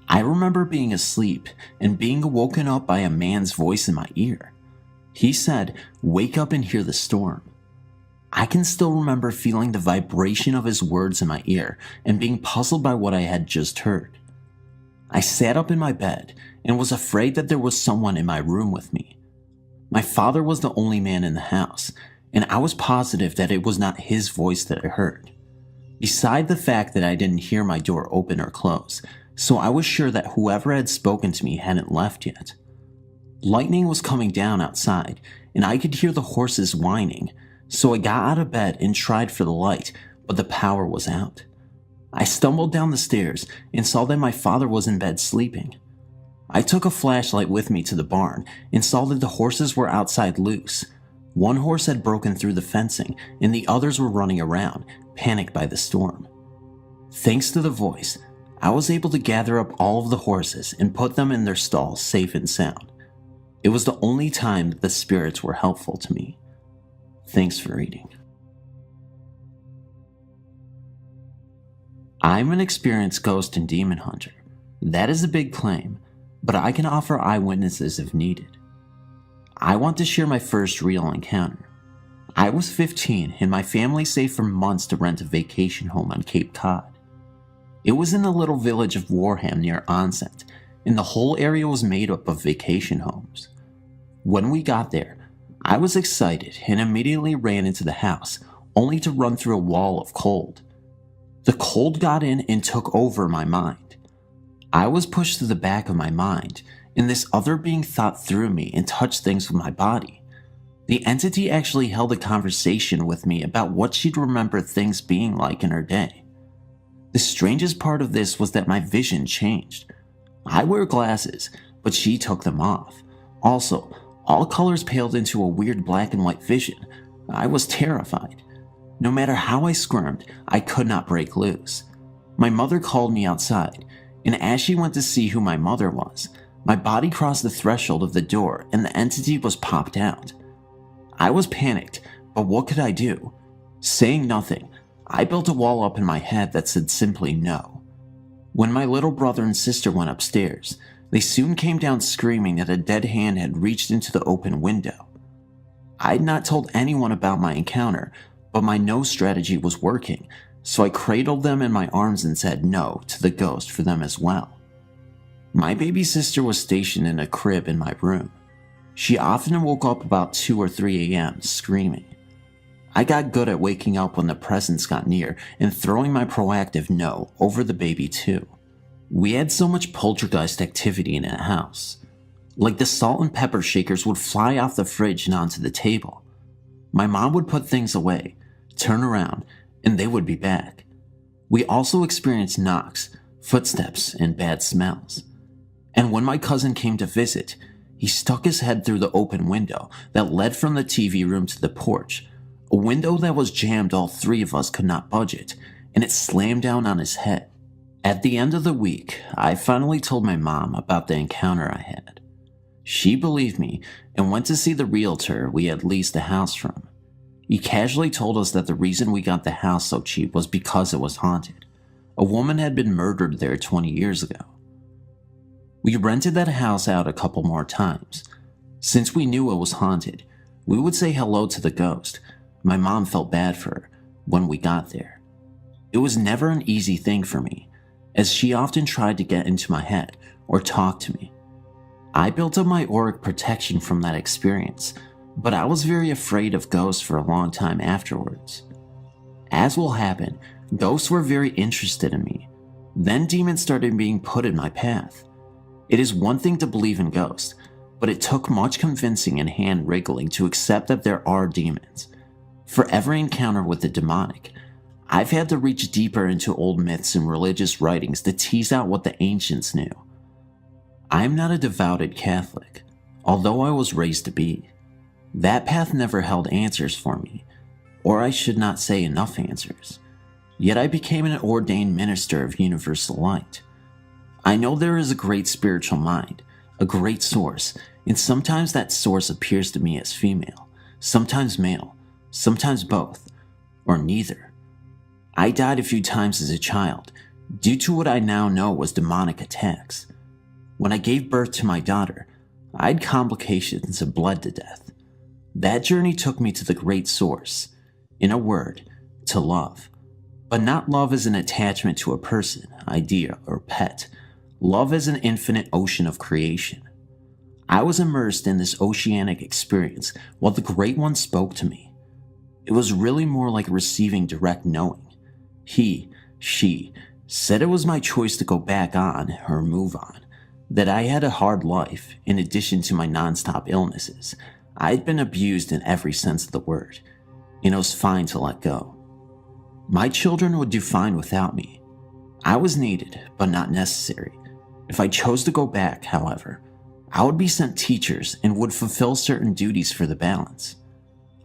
I remember being asleep and being woken up by a man's voice in my ear. He said, "Wake up and hear the storm." I can still remember feeling the vibration of his words in my ear and being puzzled by what I had just heard. I sat up in my bed and was afraid that there was someone in my room with me. My father was the only man in the house, and I was positive that it was not his voice that I heard. Beside the fact that I didn't hear my door open or close, so I was sure that whoever had spoken to me hadn't left yet. Lightning was coming down outside, and I could hear the horses whining, so I got out of bed and tried for the light, but the power was out. I stumbled down the stairs and saw that my father was in bed sleeping. I took a flashlight with me to the barn and saw that the horses were outside loose. One horse had broken through the fencing, and the others were running around, panicked by the storm. Thanks to the voice, I was able to gather up all of the horses and put them in their stalls safe and sound. It was the only time that the spirits were helpful to me. Thanks for reading. I'm an experienced ghost and demon hunter. That is a big claim, but I can offer eyewitnesses if needed. I want to share my first real encounter. I was 15 and my family saved for months to rent a vacation home on Cape Cod. It was in the little village of Warham near Onset, and the whole area was made up of vacation homes. When we got there, I was excited and immediately ran into the house, only to run through a wall of cold. The cold got in and took over my mind. I was pushed to the back of my mind, and this other being thought through me and touched things with my body. The entity actually held a conversation with me about what she'd remember things being like in her day. The strangest part of this was that my vision changed. I wear glasses, but she took them off. Also, all colors paled into a weird black and white vision. I was terrified. No matter how I squirmed, I could not break loose. My mother called me outside, and as she went to see who my mother was, my body crossed the threshold of the door and the entity was popped out. I was panicked, but what could I do? Saying nothing, I built a wall up in my head that said simply no. When my little brother and sister went upstairs, they soon came down screaming that a dead hand had reached into the open window. I had not told anyone about my encounter, but my no strategy was working, so I cradled them in my arms and said no to the ghost for them as well. My baby sister was stationed in a crib in my room. She often woke up about 2 or 3 a.m. screaming. I got good at waking up when the presence got near and throwing my proactive no over the baby too. We had so much poltergeist activity in that house. Like the salt and pepper shakers would fly off the fridge and onto the table. My mom would put things away, turn around, and they would be back. We also experienced knocks, footsteps, and bad smells. And when my cousin came to visit, he stuck his head through the open window that led from the TV room to the porch, a window that was jammed all 3 of us could not budge it, and it slammed down on his head. At the end of the week, I finally told my mom about the encounter I had. She believed me and went to see the realtor we had leased the house from. He casually told us that the reason we got the house so cheap was because it was haunted. A woman had been murdered there 20 years ago. We rented that house out a couple more times. Since we knew it was haunted, we would say hello to the ghost. My mom felt bad for her when we got there. It was never an easy thing for me, as she often tried to get into my head or talk to me. I built up my auric protection from that experience, but I was very afraid of ghosts for a long time afterwards. As will happen, ghosts were very interested in me. Then demons started being put in my path. It is one thing to believe in ghosts, but it took much convincing and hand wriggling to accept that there are demons. For every encounter with the demonic, I've had to reach deeper into old myths and religious writings to tease out what the ancients knew. I am not a devoted Catholic, although I was raised to be. That path never held answers for me, or I should not say enough answers. Yet I became an ordained minister of universal light. I know there is a great spiritual mind, a great source, and sometimes that source appears to me as female, sometimes male, sometimes both, or neither. I died a few times as a child due to what I now know was demonic attacks. When I gave birth to my daughter, I had complications and bled to death. That journey took me to the great source, in a word, to love. But not love as an attachment to a person, idea, or pet. Love as an infinite ocean of creation. I was immersed in this oceanic experience while the Great One spoke to me. It was really more like receiving direct knowing. She said it was my choice to go back on or move on, that I had a hard life in addition to my nonstop illnesses. I had been abused in every sense of the word, and it was fine to let go. My children would do fine without me. I was needed, but not necessary. If I chose to go back, however, I would be sent teachers and would fulfill certain duties for the balance.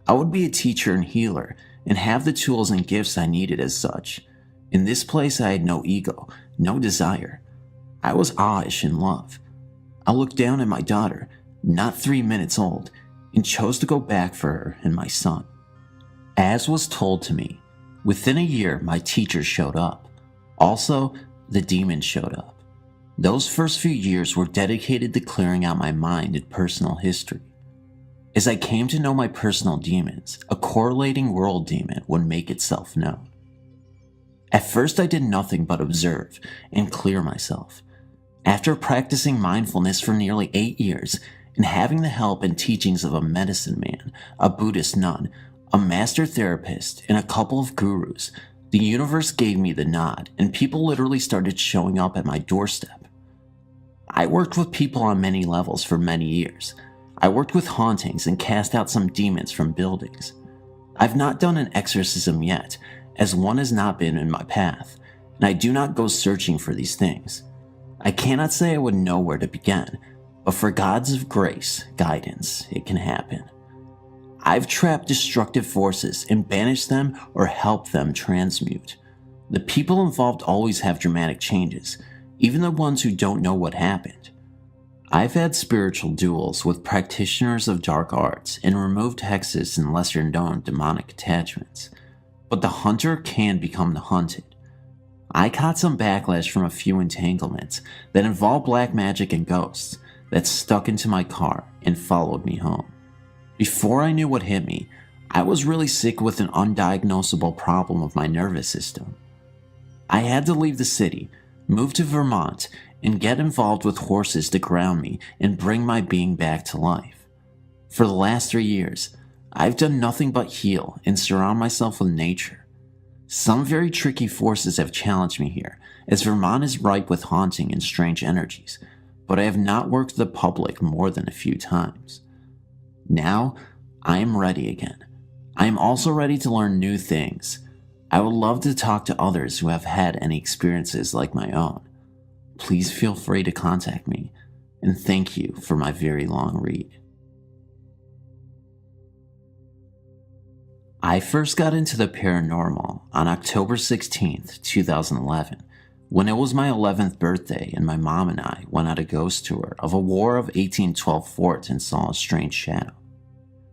I would be a teacher and healer and have the tools and gifts I needed as such. In this place, I had no ego, no desire. I was awe-ish in love. I looked down at my daughter, not 3 minutes old, and chose to go back for her and my son. As was told to me, within a year my teachers showed up. Also, the demons showed up. Those first few years were dedicated to clearing out my mind and personal history. As I came to know my personal demons, a correlating world demon would make itself known. At first I did nothing but observe and clear myself. After practicing mindfulness for nearly 8 years and having the help and teachings of a medicine man, a Buddhist nun, a master therapist, and a couple of gurus, the universe gave me the nod and people literally started showing up at my doorstep. I worked with people on many levels for many years. I worked with hauntings and cast out some demons from buildings. I've not done an exorcism yet, as one has not been in my path, and I do not go searching for these things. I cannot say I would know where to begin, but for God's grace, guidance, it can happen. I've trapped destructive forces and banished them or helped them transmute. The people involved always have dramatic changes, even the ones who don't know what happened. I've had spiritual duels with practitioners of dark arts and removed hexes and lesser known demonic attachments. But the hunter can become the hunted. I caught some backlash from a few entanglements that involved black magic and ghosts that stuck into my car and followed me home. Before I knew what hit me, I was really sick with an undiagnosable problem of my nervous system. I had to leave the city, move to Vermont, and get involved with horses to ground me and bring my being back to life. For the last 3 years, I've done nothing but heal and surround myself with nature. Some very tricky forces have challenged me here, as Vermont is ripe with haunting and strange energies, but I have not worked the public more than a few times. Now, I am ready again. I am also ready to learn new things. I would love to talk to others who have had any experiences like my own. Please feel free to contact me, and thank you for my very long read. I first got into the paranormal on October 16th, 2011, when it was my 11th birthday and my mom and I went on a ghost tour of a War of 1812 fort and saw a strange shadow.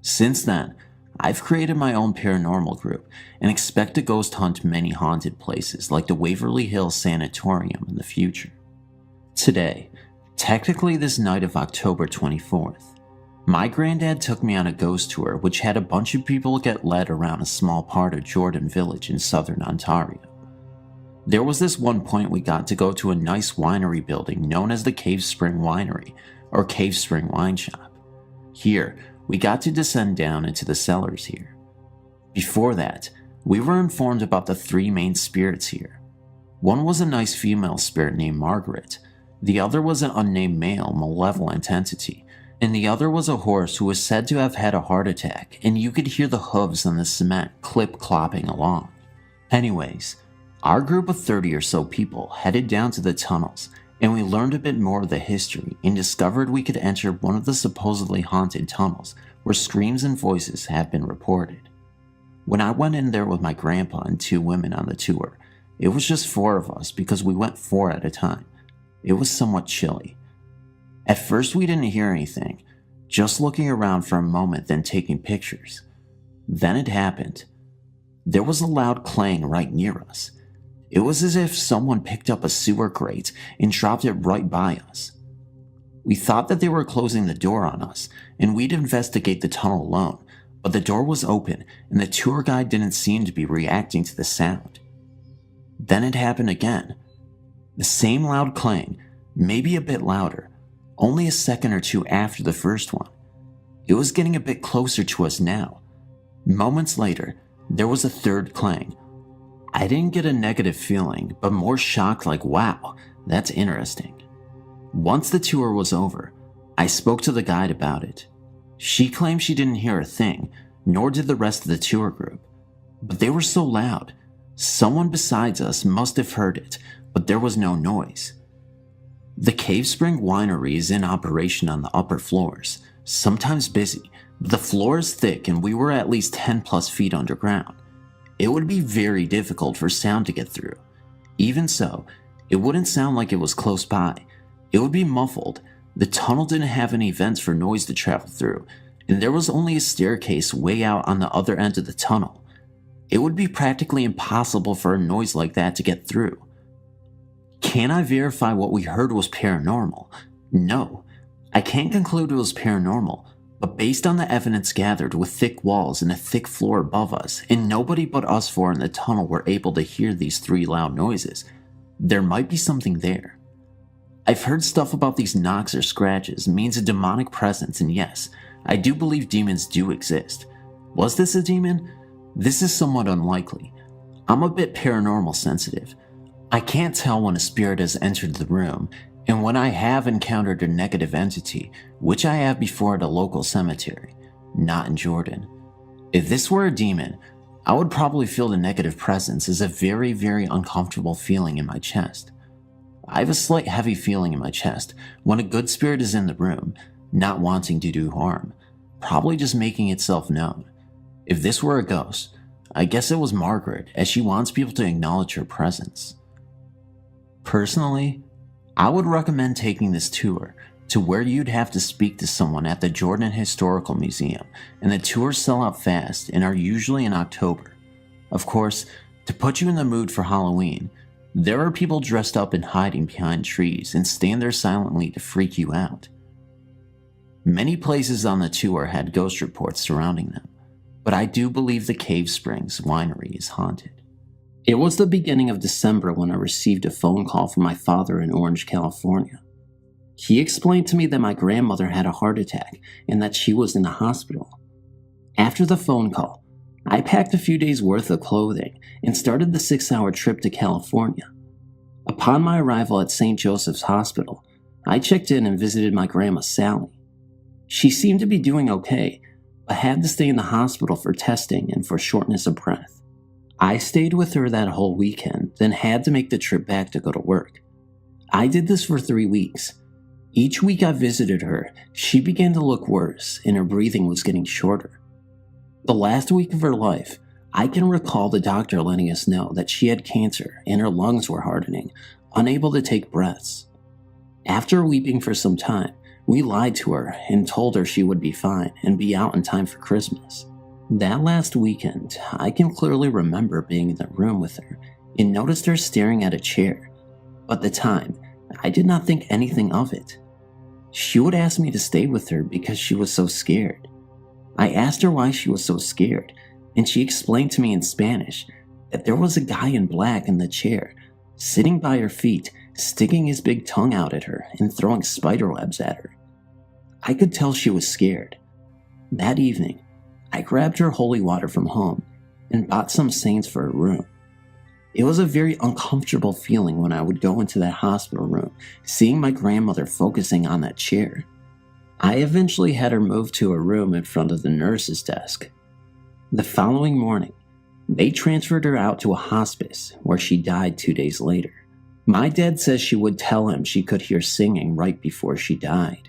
Since then, I've created my own paranormal group and expect to ghost hunt many haunted places like the Waverly Hills Sanatorium in the future. Today, technically this night of October 24th, my granddad took me on a ghost tour which had a bunch of people get led around a small part of Jordan Village in southern Ontario. There was this one point we got to go to a nice winery building known as the Cave Spring Winery or Cave Spring Wine Shop. Here, we got to descend down into the cellars here. Before that, we were informed about the 3 main spirits here. One was a nice female spirit named Margaret, the other was an unnamed male malevolent entity, and the other was a horse who was said to have had a heart attack, and you could hear the hooves on the cement clip-clopping along. Anyways, our group of 30 or so people headed down to the tunnels, and we learned a bit more of the history and discovered we could enter one of the supposedly haunted tunnels where screams and voices have been reported. When I went in there with my grandpa and 2 women on the tour, it was just 4 of us because we went 4 at a time. It was somewhat chilly. At first we didn't hear anything, just looking around for a moment then taking pictures. Then it happened. There was a loud clang right near us. It was as if someone picked up a sewer grate and dropped it right by us. We thought that they were closing the door on us, and we'd investigate the tunnel alone, but the door was open and the tour guide didn't seem to be reacting to the sound. Then it happened again. The same loud clang, maybe a bit louder, only a second or two after the first one. It was getting a bit closer to us now. Moments later, there was a third clang. I didn't get a negative feeling, but more shocked, like, wow, that's interesting. Once the tour was over, I spoke to the guide about it. She claimed she didn't hear a thing, nor did the rest of the tour group. But they were so loud. Someone besides us must have heard it, but there was no noise. The Cave Spring Winery is in operation on the upper floors, sometimes busy, but the floor is thick and we were at least 10 plus feet underground. It would be very difficult for sound to get through. Even so, it wouldn't sound like it was close by. It would be muffled. The tunnel didn't have any vents for noise to travel through, and there was only a staircase way out on the other end of the tunnel. It would be practically impossible for a noise like that to get through. Can I verify what we heard was paranormal? No. I can't conclude it was paranormal, but based on the evidence gathered with thick walls and a thick floor above us, and nobody but us four in the tunnel were able to hear these three loud noises, there might be something there. I've heard stuff about these knocks or scratches means a demonic presence, and yes, I do believe demons do exist. Was this a demon? This is somewhat unlikely. I'm a bit paranormal sensitive. I can't tell when a spirit has entered the room, and when I have encountered a negative entity, which I have before at a local cemetery, not in Jordan. If this were a demon, I would probably feel the negative presence as a very, very uncomfortable feeling in my chest. I have a slight heavy feeling in my chest when a good spirit is in the room, not wanting to do harm, probably just making itself known. If this were a ghost, I guess it was Margaret, as she wants people to acknowledge her presence. Personally, I would recommend taking this tour to where you'd have to speak to someone at the Jordan Historical Museum, and the tours sell out fast and are usually in October. Of course, to put you in the mood for Halloween, there are people dressed up and hiding behind trees and stand there silently to freak you out. Many places on the tour had ghost reports surrounding them, but I do believe the Cave Springs Winery is haunted. It was the beginning of December when I received a phone call from my father in Orange, California. He explained to me that my grandmother had a heart attack and that she was in the hospital. After the phone call, I packed a few days' worth of clothing and started the 6-hour trip to California. Upon my arrival at St. Joseph's Hospital, I checked in and visited my grandma Sally. She seemed to be doing okay, but had to stay in the hospital for testing and for shortness of breath. I stayed with her that whole weekend, then had to make the trip back to go to work. I did this for 3 weeks. Each week I visited her, she began to look worse and her breathing was getting shorter. The last week of her life, I can recall the doctor letting us know that she had cancer and her lungs were hardening, unable to take breaths. After weeping for some time, we lied to her and told her she would be fine and be out in time for Christmas. That last weekend, I can clearly remember being in the room with her and noticed her staring at a chair, but at the time, I did not think anything of it. She would ask me to stay with her because she was so scared. I asked her why she was so scared, and she explained to me in Spanish that there was a guy in black in the chair, sitting by her feet, sticking his big tongue out at her and throwing spider webs at her. I could tell she was scared. That evening, I grabbed her holy water from home and bought some saints for her room. It was a very uncomfortable feeling when I would go into that hospital room, seeing my grandmother focusing on that chair. I eventually had her moved to a room in front of the nurse's desk. The following morning, they transferred her out to a hospice where she died 2 days later. My dad says she would tell him she could hear singing right before she died.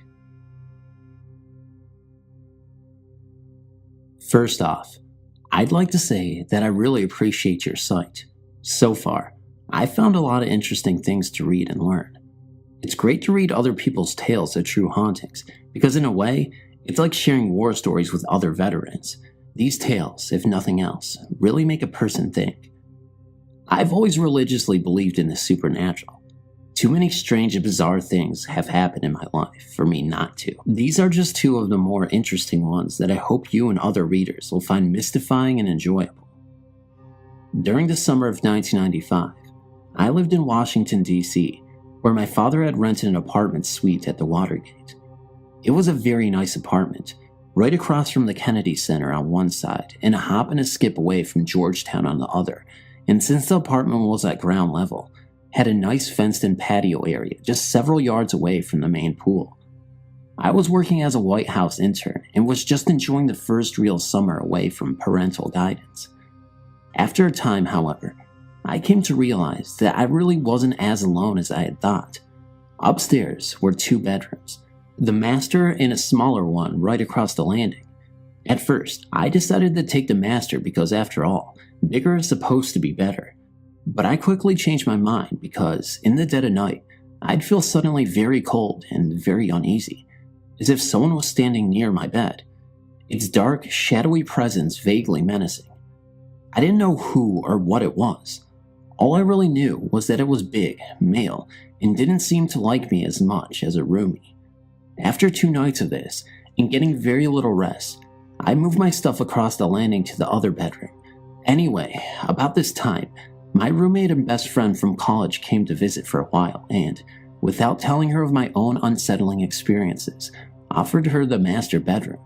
First off, I'd like to say that I really appreciate your site. So far, I've found a lot of interesting things to read and learn. It's great to read other people's tales of true hauntings, because in a way, it's like sharing war stories with other veterans. These tales, if nothing else, really make a person think. I've always religiously believed in the supernatural. Too many strange and bizarre things have happened in my life for me not to. These are just two of the more interesting ones that I hope you and other readers will find mystifying and enjoyable. During the summer of 1995, I lived in Washington, D.C., where my father had rented an apartment suite at the Watergate. It was a very nice apartment, right across from the Kennedy Center on one side and a hop and a skip away from Georgetown on the other, and since the apartment was at ground level, had a nice fenced-in patio area just several yards away from the main pool. I was working as a White House intern and was just enjoying the first real summer away from parental guidance. After a time, however, I came to realize that I really wasn't as alone as I had thought. Upstairs were 2 bedrooms, the master and a smaller one right across the landing. At first, I decided to take the master because, after all, bigger is supposed to be better. But I quickly changed my mind because, in the dead of night, I'd feel suddenly very cold and very uneasy, as if someone was standing near my bed, its dark, shadowy presence vaguely menacing. I didn't know who or what it was. All I really knew was that it was big, male, and didn't seem to like me as much as a roomie. After 2 nights of this, and getting very little rest, I moved my stuff across the landing to the other bedroom. Anyway, about this time, my roommate and best friend from college came to visit for a while and, without telling her of my own unsettling experiences, offered her the master bedroom.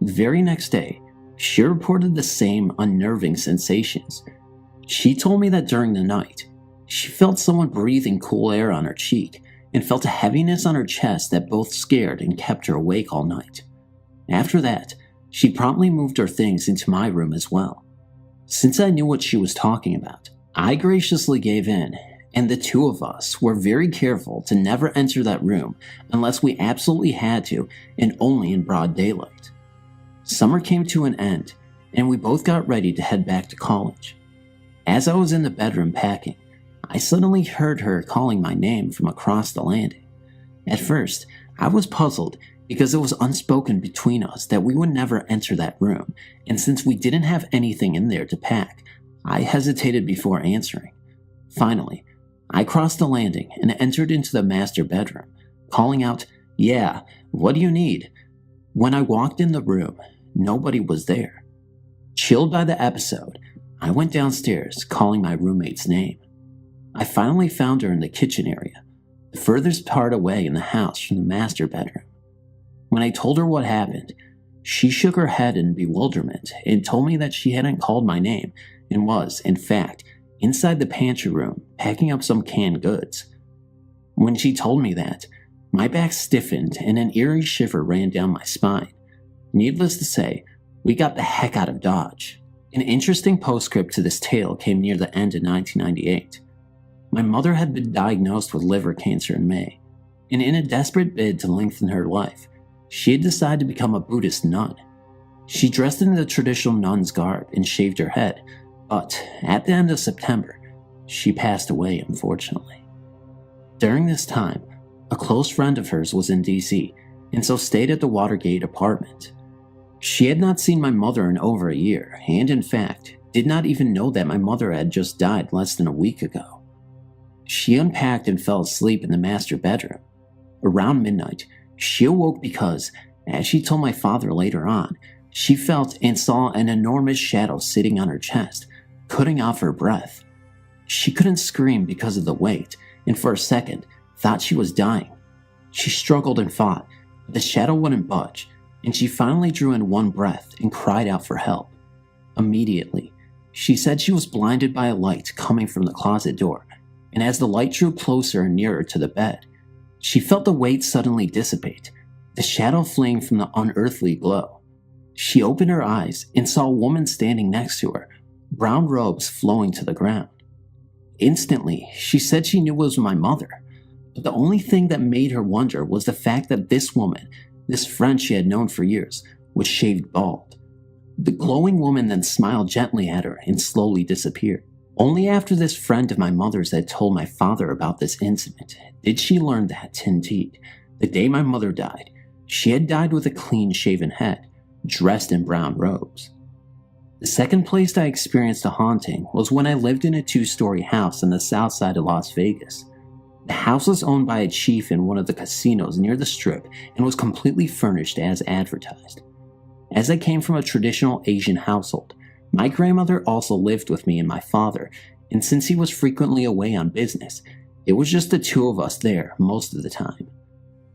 The very next day, she reported the same unnerving sensations. She told me that during the night, she felt someone breathing cool air on her cheek and felt a heaviness on her chest that both scared and kept her awake all night. After that, she promptly moved her things into my room as well. Since I knew what she was talking about, I graciously gave in, and the 2 of us were very careful to never enter that room unless we absolutely had to, and only in broad daylight. Summer came to an end, and we both got ready to head back to college. As I was in the bedroom packing, I suddenly heard her calling my name from across the landing. At first, I was puzzled because it was unspoken between us that we would never enter that room, and since we didn't have anything in there to pack, I hesitated before answering. Finally, I crossed the landing and entered into the master bedroom, calling out, "Yeah, what do you need?" When I walked in the room, nobody was there. Chilled by the episode, I went downstairs, calling my roommate's name. I finally found her in the kitchen area, the furthest part away in the house from the master bedroom. When I told her what happened, she shook her head in bewilderment and told me that she hadn't called my name and was, in fact, inside the pantry room packing up some canned goods. When she told me that, my back stiffened and an eerie shiver ran down my spine. Needless to say, we got the heck out of Dodge. An interesting postscript to this tale came near the end of 1998. My mother had been diagnosed with liver cancer in May, and in a desperate bid to lengthen her life, she had decided to become a Buddhist nun. She dressed in the traditional nun's garb and shaved her head, but at the end of September, she passed away, unfortunately. During this time, a close friend of hers was in DC, and so stayed at the Watergate apartment. She had not seen my mother in over a year, and in fact, did not even know that my mother had just died less than a week ago. She unpacked and fell asleep in the master bedroom. Around midnight, she awoke because, as she told my father later on, she felt and saw an enormous shadow sitting on her chest, cutting off her breath. She couldn't scream because of the weight, and for a second, thought she was dying. She struggled and fought, but the shadow wouldn't budge, and she finally drew in one breath and cried out for help. Immediately, she said she was blinded by a light coming from the closet door, and as the light drew closer and nearer to the bed, she felt the weight suddenly dissipate, the shadow fleeing from the unearthly glow. She opened her eyes and saw a woman standing next to her, brown robes flowing to the ground. Instantly, she said she knew it was my mother, but the only thing that made her wonder was the fact that this woman, this friend she had known for years, was shaved bald. The glowing woman then smiled gently at her and slowly disappeared. Only after this friend of my mother's had told my father about this incident did she learn that, indeed, the day my mother died, she had died with a clean-shaven head, dressed in brown robes. The second place I experienced a haunting was when I lived in a 2-story house on the south side of Las Vegas. The house was owned by a chief in one of the casinos near the Strip and was completely furnished as advertised. As I came from a traditional Asian household, my grandmother also lived with me and my father, and since he was frequently away on business, it was just the two of us there most of the time.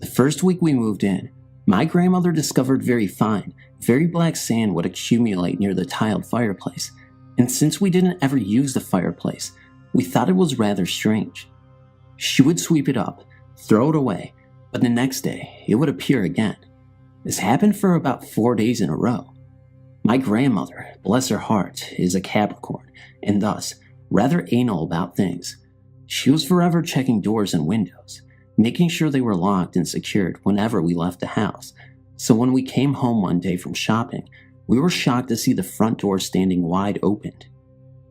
The first week we moved in, my grandmother discovered very fine, very black sand would accumulate near the tiled fireplace, and since we didn't ever use the fireplace, we thought it was rather strange. She would sweep it up, throw it away, but the next day it would appear again. This happened for about 4 days in a row. My grandmother, bless her heart, is a Capricorn, and thus rather anal about things. She was forever checking doors and windows, making sure they were locked and secured whenever we left the house. So when we came home one day from shopping, we were shocked to see the front door standing wide open.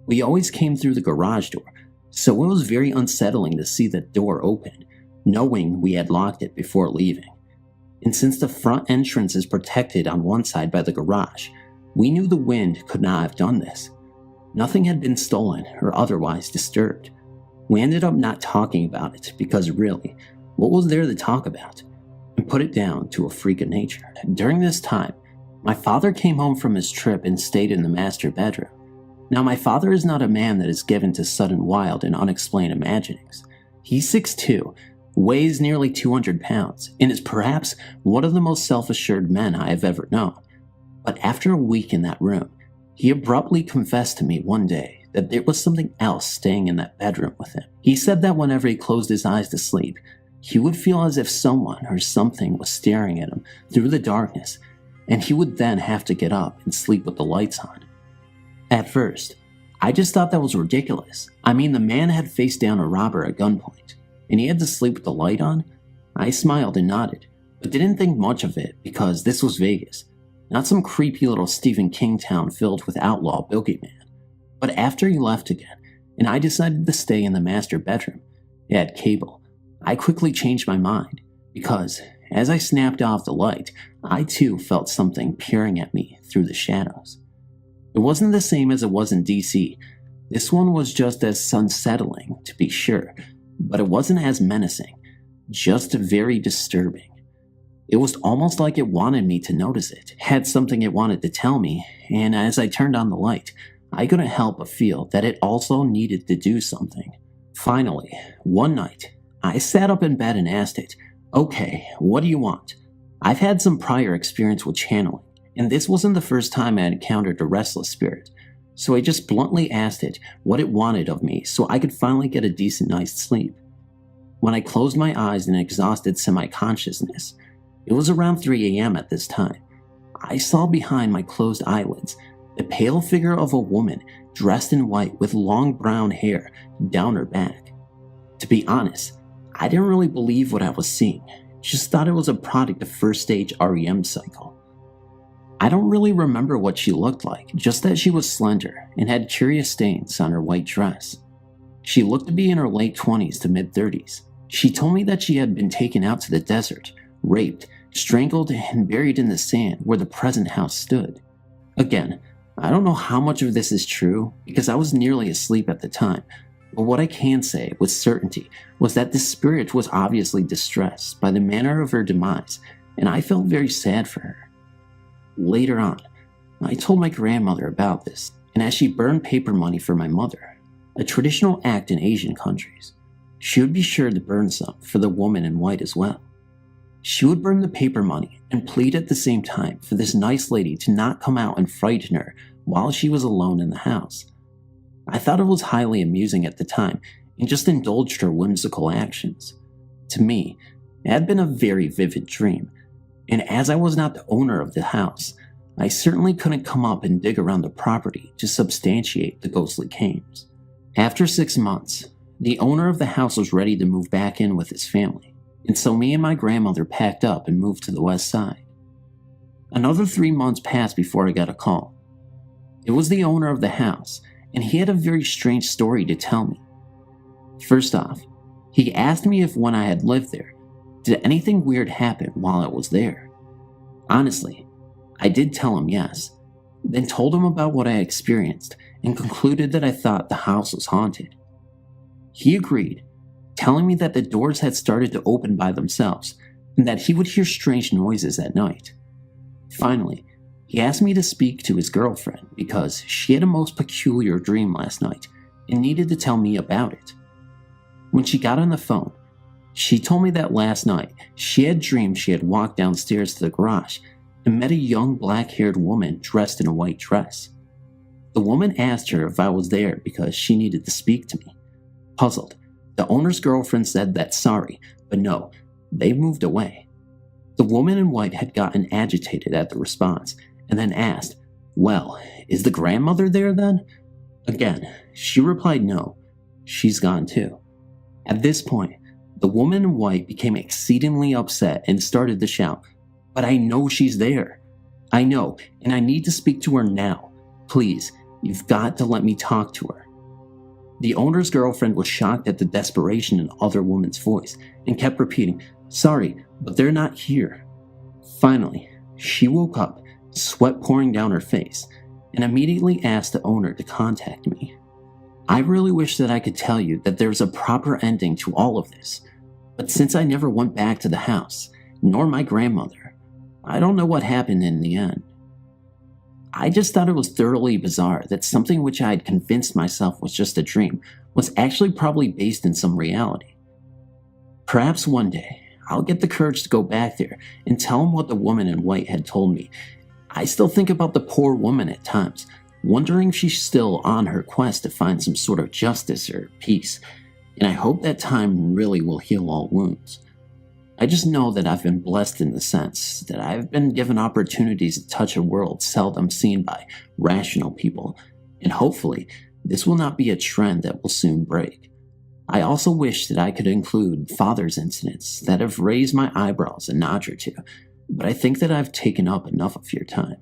We always came through the garage door, so it was very unsettling to see that door open, knowing we had locked it before leaving. And since the front entrance is protected on one side by the garage, we knew the wind could not have done this. Nothing had been stolen or otherwise disturbed. We ended up not talking about it because really, what was there to talk about? And put it down to a freak of nature. During this time, my father came home from his trip and stayed in the master bedroom. Now, my father is not a man that is given to sudden wild and unexplained imaginings. He's 6'2", weighs nearly 200 pounds, and is perhaps one of the most self-assured men I have ever known. But after a week in that room, he abruptly confessed to me one day that there was something else staying in that bedroom with him. He said that whenever he closed his eyes to sleep, he would feel as if someone or something was staring at him through the darkness, and he would then have to get up and sleep with the lights on. At first, I just thought that was ridiculous. I mean, the man had faced down a robber at gunpoint, and he had to sleep with the light on? I smiled and nodded, but didn't think much of it because this was Vegas, not some creepy little Stephen King town filled with outlaw boogeyman. But after he left again, and I decided to stay in the master bedroom, it had cable, I quickly changed my mind, because as I snapped off the light, I too felt something peering at me through the shadows. It wasn't the same as it was in DC. This one was just as unsettling, to be sure, but it wasn't as menacing, just very disturbing. It was almost like it wanted me to notice it, had something it wanted to tell me, and as I turned on the light, I couldn't help but feel that it also needed to do something. Finally, one night, I sat up in bed and asked it, "Okay, what do you want?" I've had some prior experience with channeling, and this wasn't the first time I had encountered a restless spirit, so I just bluntly asked it what it wanted of me so I could finally get a decent night's sleep. When I closed my eyes in exhausted semi-consciousness, it was around 3 a.m. at this time, I saw behind my closed eyelids the pale figure of a woman dressed in white with long brown hair down her back. To be honest, I didn't really believe what I was seeing, just thought it was a product of first stage REM cycle. I don't really remember what she looked like, just that she was slender and had curious stains on her white dress. She looked to be in her late 20s to mid 30s. She told me that she had been taken out to the desert, raped, strangled, and buried in the sand where the present house stood. Again, I don't know how much of this is true because I was nearly asleep at the time, but what I can say with certainty was that this spirit was obviously distressed by the manner of her demise, and I felt very sad for her. Later on, I told my grandmother about this, and as she burned paper money for my mother, a traditional act in Asian countries, she would be sure to burn some for the woman in white as well. She would burn the paper money and plead at the same time for this nice lady to not come out and frighten her while she was alone in the house. I thought it was highly amusing at the time and just indulged her whimsical actions. To me, it had been a very vivid dream, and as I was not the owner of the house, I certainly couldn't come up and dig around the property to substantiate the ghostly claims. After 6 months, the owner of the house was ready to move back in with his family, and so me and my grandmother packed up and moved to the west side. Another 3 months passed before I got a call. It was the owner of the house, and he had a very strange story to tell me. First off, he asked me if when I had lived there, did anything weird happen while I was there? Honestly, I did tell him yes, then told him about what I experienced and concluded that I thought the house was haunted. He agreed, telling me that the doors had started to open by themselves and that he would hear strange noises at night. Finally, he asked me to speak to his girlfriend because she had a most peculiar dream last night and needed to tell me about it. When she got on the phone, she told me that last night she had dreamed she had walked downstairs to the garage and met a young black-haired woman dressed in a white dress. The woman asked her if I was there because she needed to speak to me. Puzzled, the owner's girlfriend said that sorry, but no, they moved away. The woman in white had gotten agitated at the response and then asked, "Well, is the grandmother there then?" Again, she replied no, she's gone too. At this point, the woman in white became exceedingly upset and started to shout, "But I know she's there. I know, and I need to speak to her now. Please, you've got to let me talk to her." The owner's girlfriend was shocked at the desperation in the other woman's voice and kept repeating, "Sorry, but they're not here." Finally, she woke up, sweat pouring down her face, and immediately asked the owner to contact me. I really wish that I could tell you that there's a proper ending to all of this, but since I never went back to the house, nor my grandmother, I don't know what happened in the end. I just thought it was thoroughly bizarre that something which I had convinced myself was just a dream was actually probably based in some reality. Perhaps one day, I'll get the courage to go back there and tell him what the woman in white had told me. I still think about the poor woman at times, wondering if she's still on her quest to find some sort of justice or peace, and I hope that time really will heal all wounds. I just know that I've been blessed in the sense that I've been given opportunities to touch a world seldom seen by rational people, and hopefully this will not be a trend that will soon break. I also wish that I could include father's incidents that have raised my eyebrows a notch or two, but I think that I've taken up enough of your time.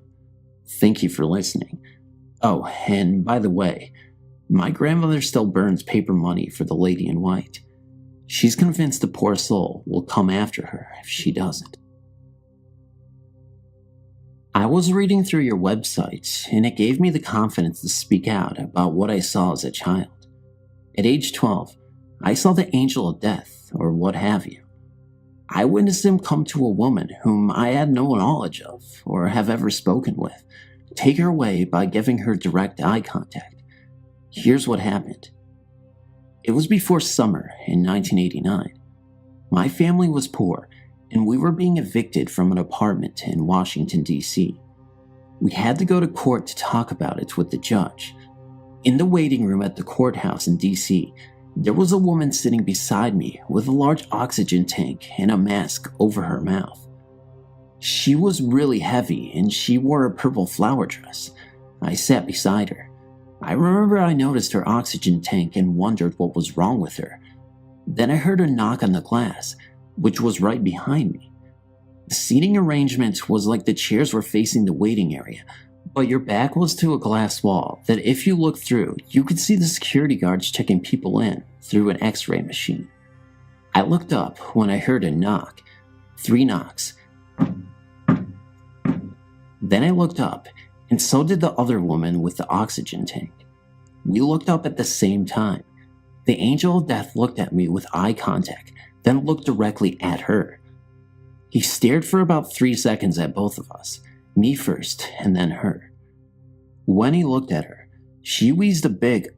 Thank you for listening. Oh, and by the way, my grandmother still burns paper money for the lady in white. She's convinced the poor soul will come after her if she doesn't. I was reading through your website, and it gave me the confidence to speak out about what I saw as a child. At age 12, I saw the angel of death, or what have you. I witnessed him come to a woman whom I had no knowledge of or have ever spoken with, take her away by giving her direct eye contact. Here's what happened. It was before summer in 1989. My family was poor, and we were being evicted from an apartment in Washington, D.C. We had to go to court to talk about it with the judge. In the waiting room at the courthouse in D.C., there was a woman sitting beside me with a large oxygen tank and a mask over her mouth. She was really heavy, and she wore a purple flower dress. I sat beside her. I remember I noticed her oxygen tank and wondered what was wrong with her. Then I heard a knock on the glass, which was right behind me. The seating arrangement was like the chairs were facing the waiting area, but your back was to a glass wall that if you looked through, you could see the security guards checking people in through an x-ray machine. I looked up when I heard a knock. 3 knocks. Then I looked up, and so did the other woman with the oxygen tank. We looked up at the same time. The angel of death looked at me with eye contact, then looked directly at her. He stared for about 3 seconds at both of us, me first and then her. When he looked at her, she wheezed a big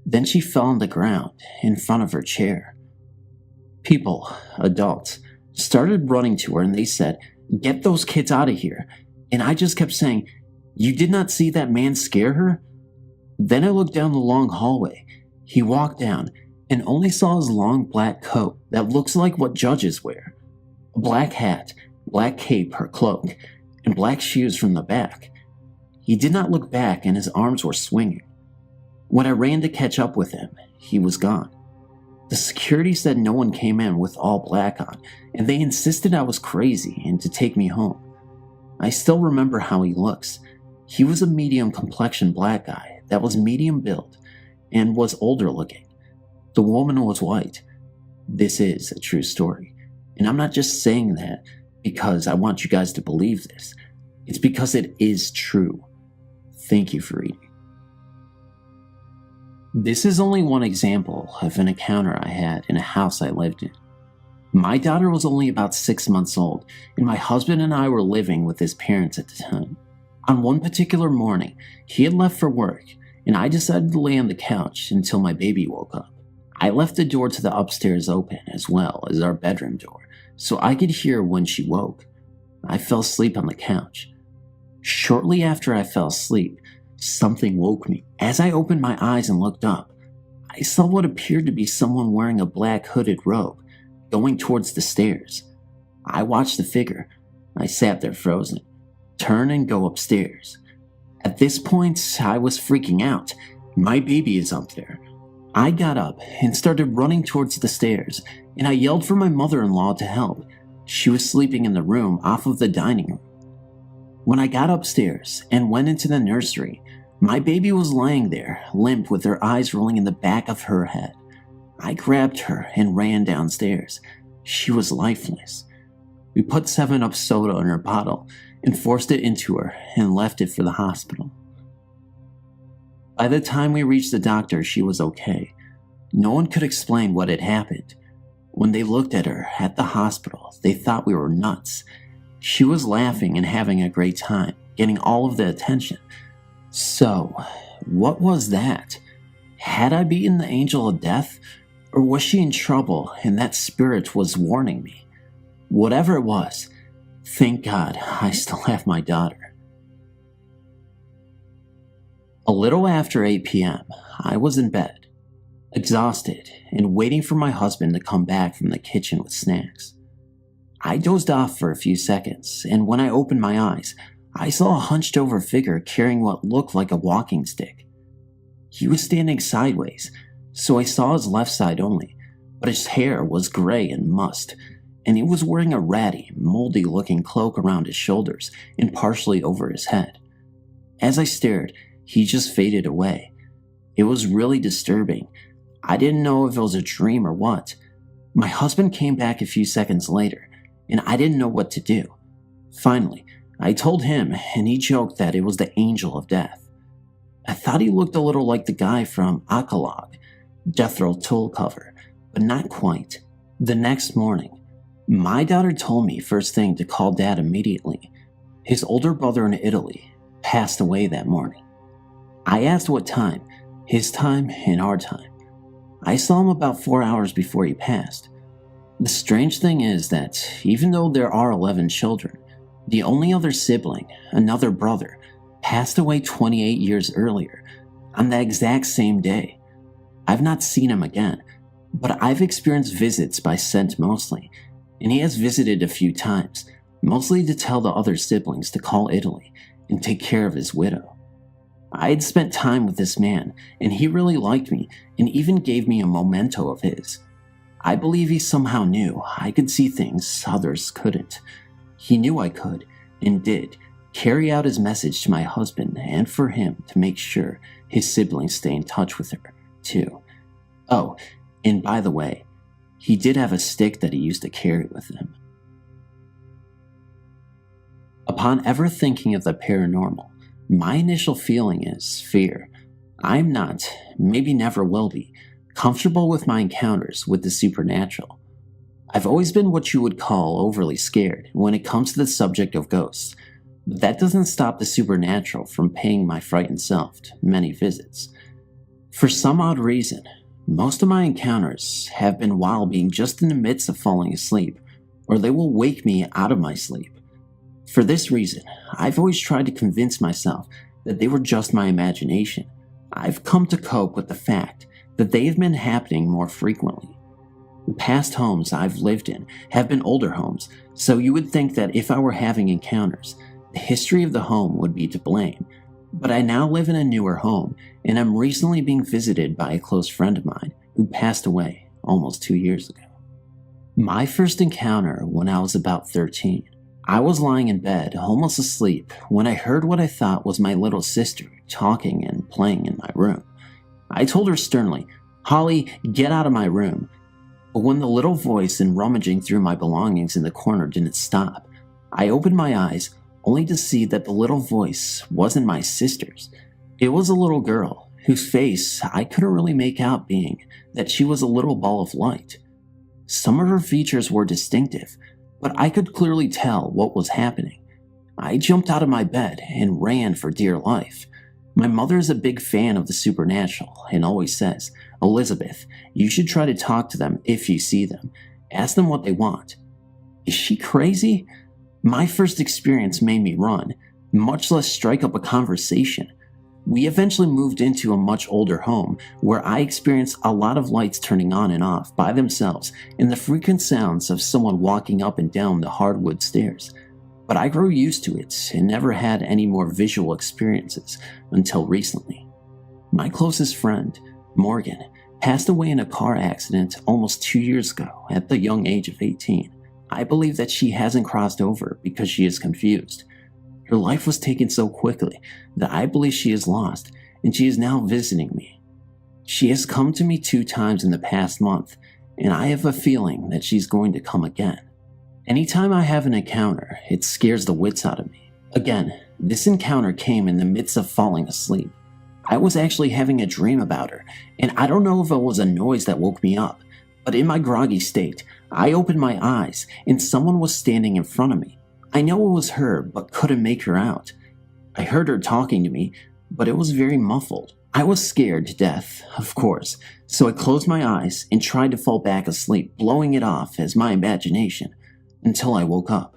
then she fell on the ground in front of her chair. People, adults, started running to her and they said, "Get those kids out of here." And I just kept saying, "You did not see that man scare her?" Then I looked down the long hallway. He walked down and only saw his long black coat that looks like what judges wear. A black hat, black cape or cloak, and black shoes from the back. He did not look back and his arms were swinging. When I ran to catch up with him, he was gone. The security said no one came in with all black on, and they insisted I was crazy and to take me home. I still remember how he looks. He was a medium complexion black guy that was medium build and was older looking. The woman was white. This is a true story, and I'm not just saying that because I want you guys to believe this. It's because it is true. Thank you for reading. This is only one example of an encounter I had in a house I lived in. My daughter was only about 6 months old, and my husband and I were living with his parents at the time. On one particular morning, he had left for work, and I decided to lay on the couch until my baby woke up. I left the door to the upstairs open as well as our bedroom door, so I could hear when she woke. I fell asleep on the couch. Shortly after I fell asleep, something woke me. As I opened my eyes and looked up, I saw what appeared to be someone wearing a black hooded robe, going towards the stairs. I watched the figure. I sat there frozen, turn and go upstairs. At this point, I was freaking out. My baby is up there. I got up and started running towards the stairs, and I yelled for my mother-in-law to help. She was sleeping in the room off of the dining room. When I got upstairs and went into the nursery, my baby was laying there, limp with her eyes rolling in the back of her head. I grabbed her and ran downstairs. She was lifeless. We put 7-Up soda in her bottle and forced it into her and left it for the hospital. By the time we reached the doctor, she was okay. No one could explain what had happened. When they looked at her at the hospital, they thought we were nuts. She was laughing and having a great time, getting all of the attention. So, what was that? Had I beaten the angel of death? Or was she in trouble and that spirit was warning me? Whatever it was, thank God I still have my daughter. A little after 8 p.m., I was in bed, exhausted and waiting for my husband to come back from the kitchen with snacks. I dozed off for a few seconds, and when I opened my eyes, I saw a hunched over figure carrying what looked like a walking stick. He was standing sideways, so I saw his left side only, but his hair was gray and mussed, and he was wearing a ratty, moldy-looking cloak around his shoulders and partially over his head. As I stared, he just faded away. It was really disturbing. I didn't know if it was a dream or what. My husband came back a few seconds later, and I didn't know what to do. Finally, I told him, and he joked that it was the angel of death. I thought he looked a little like the guy from Akalog, Death Row Tool cover, but not quite. The next morning, my daughter told me first thing to call Dad immediately. His older brother in Italy passed away that morning. I asked what time, his time and our time. I saw him about 4 hours before he passed. The strange thing is that even though there are 11 children, the only other sibling, another brother, passed away 28 years earlier, on the exact same day. I've not seen him again, but I've experienced visits by scent mostly, and he has visited a few times, mostly to tell the other siblings to call Italy and take care of his widow. I had spent time with this man, and he really liked me and even gave me a memento of his. I believe he somehow knew I could see things others couldn't. He knew I could, and did, carry out his message to my husband and for him to make sure his siblings stay in touch with her, too. Oh, and by the way, he did have a stick that he used to carry with him. Upon ever thinking of the paranormal, my initial feeling is fear. I'm not, maybe never will be, comfortable with my encounters with the supernatural. I've always been what you would call overly scared when it comes to the subject of ghosts, but that doesn't stop the supernatural from paying my frightened self many visits. For some odd reason, most of my encounters have been while being just in the midst of falling asleep, or they will wake me out of my sleep. For this reason, I've always tried to convince myself that they were just my imagination. I've come to cope with the fact that they have been happening more frequently. The past homes I've lived in have been older homes, so you would think that if I were having encounters, the history of the home would be to blame. But I now live in a newer home, and I'm recently being visited by a close friend of mine who passed away almost 2 years ago. My first encounter when I was about 13. I was lying in bed, almost asleep, when I heard what I thought was my little sister talking and playing in my room. I told her sternly, "Holly, get out of my room." But when the little voice and rummaging through my belongings in the corner didn't stop, I opened my eyes, only to see that the little voice wasn't my sister's. It was a little girl, whose face I couldn't really make out, being that she was a little ball of light. Some of her features were distinctive, but I could clearly tell what was happening. I jumped out of my bed and ran for dear life. My mother is a big fan of the supernatural and always says, "Elizabeth, you should try to talk to them if you see them. Ask them what they want." Is she crazy? My first experience made me run, much less strike up a conversation. We eventually moved into a much older home where I experienced a lot of lights turning on and off by themselves and the frequent sounds of someone walking up and down the hardwood stairs. But I grew used to it and never had any more visual experiences until recently. My closest friend, Morgan, passed away in a car accident almost 2 years ago at the young age of 18. I believe that she hasn't crossed over because she is confused. Her life was taken so quickly that I believe she is lost, and she is now visiting me. She has come to me 2 times in the past month, and I have a feeling that she's going to come again. Anytime I have an encounter, it scares the wits out of me. Again, this encounter came in the midst of falling asleep. I was actually having a dream about her, and I don't know if it was a noise that woke me up, but in my groggy state, I opened my eyes and someone was standing in front of me. I know it was her, but couldn't make her out. I heard her talking to me, but it was very muffled. I was scared to death, of course, so I closed my eyes and tried to fall back asleep, blowing it off as my imagination, until I woke up.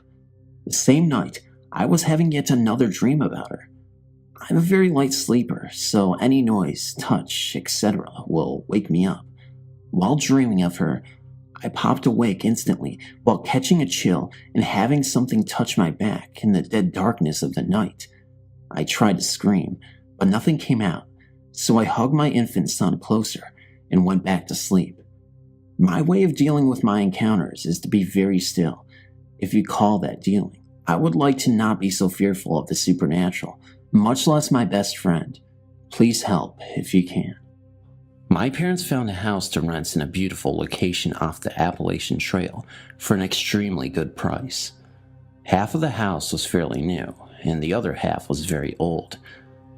The same night, I was having yet another dream about her. I'm a very light sleeper, so any noise, touch, etc. will wake me up. While dreaming of her, I popped awake instantly while catching a chill and having something touch my back in the dead darkness of the night. I tried to scream, but nothing came out, so I hugged my infant son closer and went back to sleep. My way of dealing with my encounters is to be very still, if you call that dealing. I would like to not be so fearful of the supernatural, much less my best friend. Please help if you can. My parents found a house to rent in a beautiful location off the Appalachian Trail for an extremely good price. Half of the house was fairly new, and the other half was very old,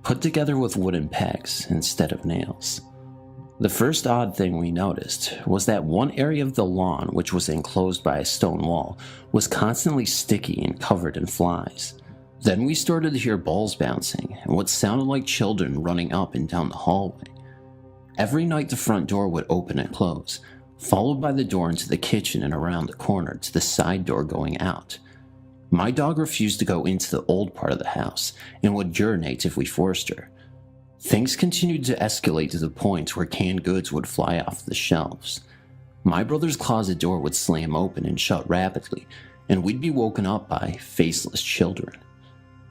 put together with wooden pegs instead of nails. The first odd thing we noticed was that one area of the lawn, which was enclosed by a stone wall, was constantly sticky and covered in flies. Then we started to hear balls bouncing and what sounded like children running up and down the hallway. Every night the front door would open and close, followed by the door into the kitchen and around the corner to the side door going out. My dog refused to go into the old part of the house and would urinate if we forced her. Things continued to escalate to the point where canned goods would fly off the shelves. My brother's closet door would slam open and shut rapidly, and we'd be woken up by faceless children.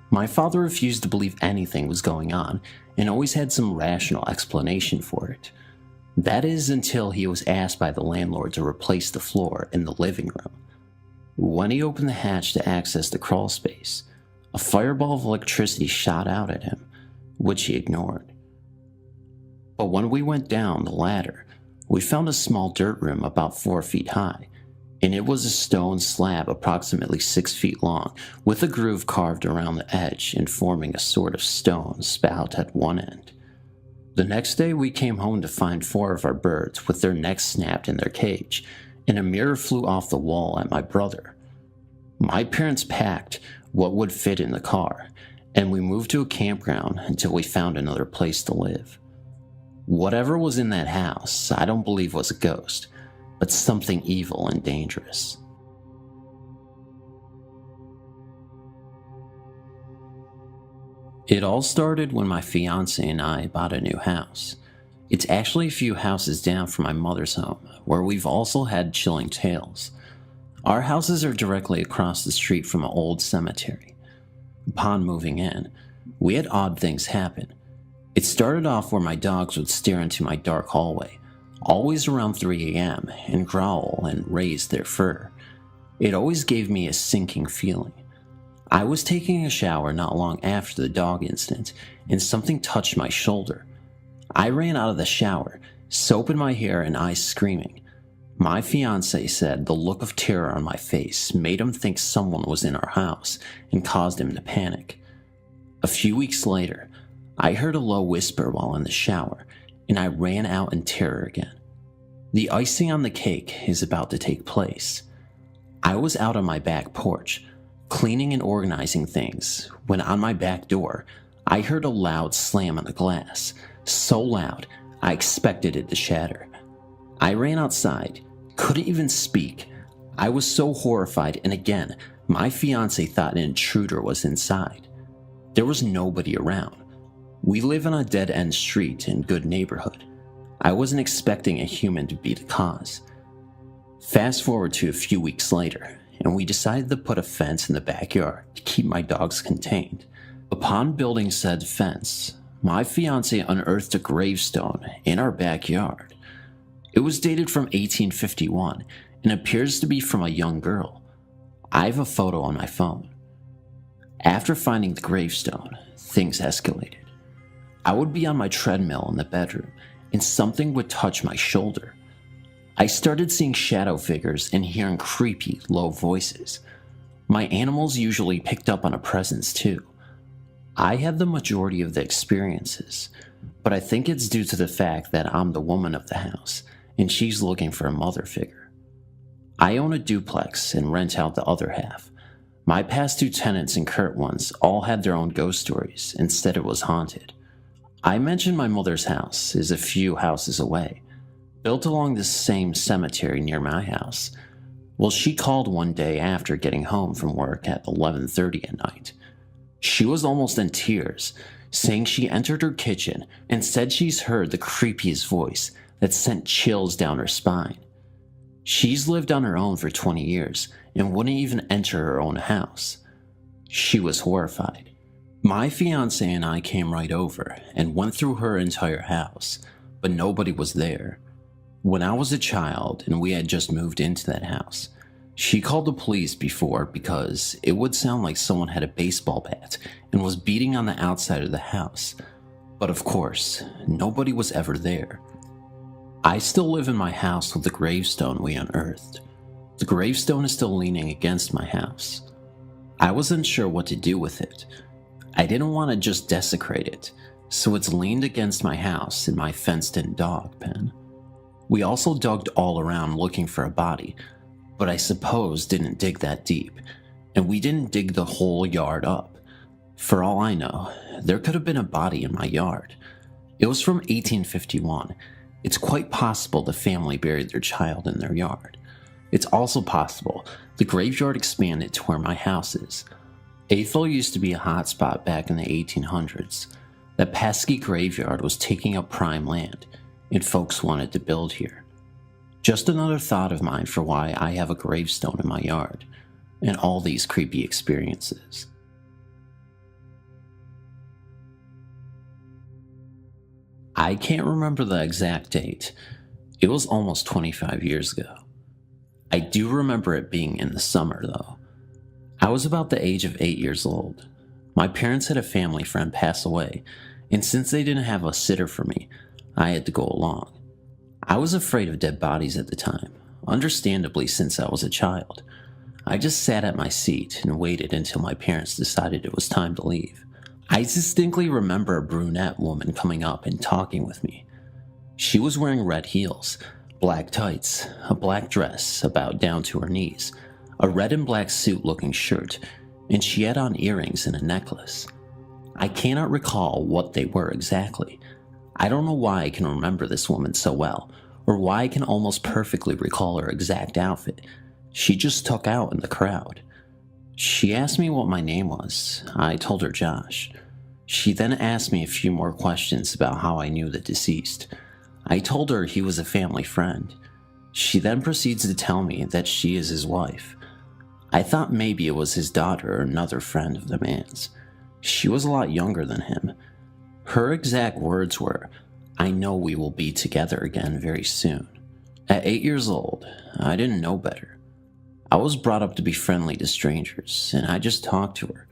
My father refused to believe anything was going on and always had some rational explanation for it. That is until he was asked by the landlord to replace the floor in the living room. When he opened the hatch to access the crawl space, a fireball of electricity shot out at him, which he ignored. But when we went down the ladder, we found a small dirt room about 4 feet high, and it was a stone slab approximately 6 feet long, with a groove carved around the edge and forming a sort of stone spout at one end. The next day we came home to find 4 of our birds with their necks snapped in their cage, and a mirror flew off the wall at my brother. My parents packed what would fit in the car, and we moved to a campground until we found another place to live. Whatever was in that house, I don't believe was a ghost, but something evil and dangerous. It all started when my fiance and I bought a new house. It's actually a few houses down from my mother's home, where we've also had chilling tales. Our houses are directly across the street from an old cemetery. Upon moving in, we had odd things happen. It started off where my dogs would stare into my dark hallway, always around 3 a.m., and growl and raise their fur. It always gave me a sinking feeling. I was taking a shower not long after the dog incident, and something touched my shoulder. I ran out of the shower, soap in my hair and eyes screaming. My fiance said the look of terror on my face made him think someone was in our house and caused him to panic. A few weeks later, I heard a low whisper while in the shower, and I ran out in terror again. The icing on the cake is about to take place. I was out on my back porch, cleaning and organizing things, when on my back door, I heard a loud slam on the glass, so loud I expected it to shatter. I ran outside, couldn't even speak. I was so horrified, and again, my fiance thought an intruder was inside. There was nobody around. We live on a dead-end street in good neighborhood. I wasn't expecting a human to be the cause. Fast forward to a few weeks later, and we decided to put a fence in the backyard to keep my dogs contained. Upon building said fence, my fiance unearthed a gravestone in our backyard. It was dated from 1851 and appears to be from a young girl. I have a photo on my phone. After finding the gravestone, things escalated. I would be on my treadmill in the bedroom and something would touch my shoulder. I started seeing shadow figures and hearing creepy, low voices. My animals usually picked up on a presence too. I had the majority of the experiences, but I think it's due to the fact that I'm the woman of the house and she's looking for a mother figure. I own a duplex and rent out the other half. My past two tenants and current ones all had their own ghost stories and said it was haunted. I mentioned my mother's house is a few houses away, built along the same cemetery near my house. Well, she called one day after getting home from work at 11:30 at night. She was almost in tears, saying she entered her kitchen and said she's heard the creepiest voice that sent chills down her spine. She's lived on her own for 20 years and wouldn't even enter her own house. She was horrified. My fiance and I came right over and went through her entire house, but nobody was there. When I was a child and we had just moved into that house, she called the police before because it would sound like someone had a baseball bat and was beating on the outside of the house. But of course, nobody was ever there. I still live in my house with the gravestone we unearthed. The gravestone is still leaning against my house. I wasn't sure what to do with it. I didn't want to just desecrate it, so it's leaned against my house in my fenced-in dog pen. We also dug all around looking for a body, but I suppose didn't dig that deep, and we didn't dig the whole yard up. For all I know, there could have been a body in my yard. It was from 1851. It's quite possible the family buried their child in their yard. It's also possible the graveyard expanded to where my house is. Athol used to be a hotspot back in the 1800s. That pesky graveyard was taking up prime land, and folks wanted to build here. Just another thought of mine for why I have a gravestone in my yard, and all these creepy experiences. I can't remember the exact date. It was almost 25 years ago. I do remember it being in the summer though. I was about the age of 8 years old. My parents had a family friend pass away, and since they didn't have a sitter for me, I had to go along. I was afraid of dead bodies at the time, understandably since I was a child. I just sat at my seat and waited until my parents decided it was time to leave. I distinctly remember a brunette woman coming up and talking with me. She was wearing red heels, black tights, a black dress about down to her knees, a red and black suit-looking shirt, and she had on earrings and a necklace. I cannot recall what they were exactly. I don't know why I can remember this woman so well, or why I can almost perfectly recall her exact outfit. She just stuck out in the crowd. She asked me what my name was. I told her Josh. She then asked me a few more questions about how I knew the deceased. I told her he was a family friend. She then proceeds to tell me that she is his wife. I thought maybe it was his daughter or another friend of the man's. She was a lot younger than him. Her exact words were, "I know we will be together again very soon." At 8 years old, I didn't know better. I was brought up to be friendly to strangers, and I just talked to her.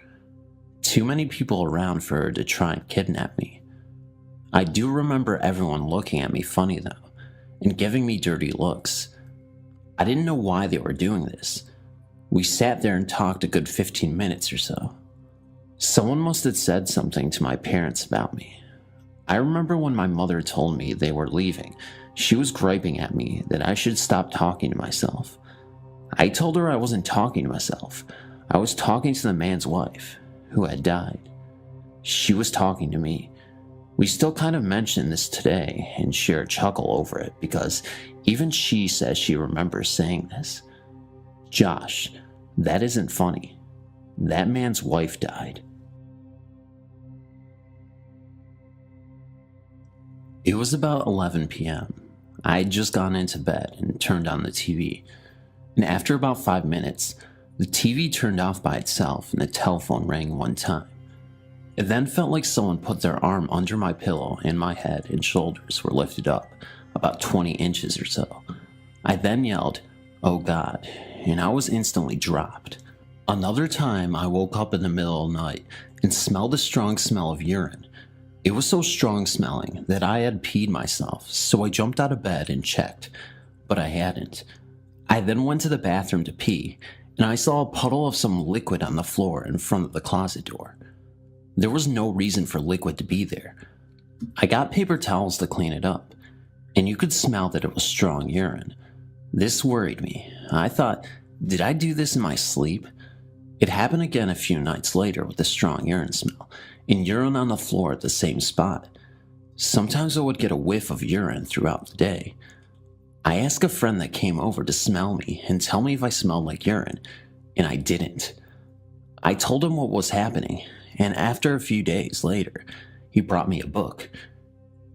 Too many people around for her to try and kidnap me. I do remember everyone looking at me funny though, and giving me dirty looks. I didn't know why they were doing this. We sat there and talked a good 15 minutes or so. Someone must have said something to my parents about me. I remember when my mother told me they were leaving, she was griping at me that I should stop talking to myself. I told her I wasn't talking to myself. I was talking to the man's wife, who had died. She was talking to me. We still kind of mention this today and share a chuckle over it because even she says she remembers saying this. Josh, that isn't funny. That man's wife died. It was about 11 p.m. I had just gone into bed and turned on the TV. And after about 5 minutes, the TV turned off by itself and the telephone rang one time. It then felt like someone put their arm under my pillow and my head and shoulders were lifted up about 20 inches or so. I then yelled, "Oh God," and I was instantly dropped. Another time I woke up in the middle of the night and smelled a strong smell of urine. It was so strong smelling that I had peed myself, so I jumped out of bed and checked, but I hadn't. I then went to the bathroom to pee, and I saw a puddle of some liquid on the floor in front of the closet door. There was no reason for liquid to be there. I got paper towels to clean it up, and you could smell that it was strong urine. This worried me. I thought, did I do this in my sleep? It happened again a few nights later with the strong urine smell, and urine on the floor at the same spot. Sometimes I would get a whiff of urine throughout the day. I asked a friend that came over to smell me and tell me if I smelled like urine, and I didn't. I told him what was happening, and after a few days later, he brought me a book.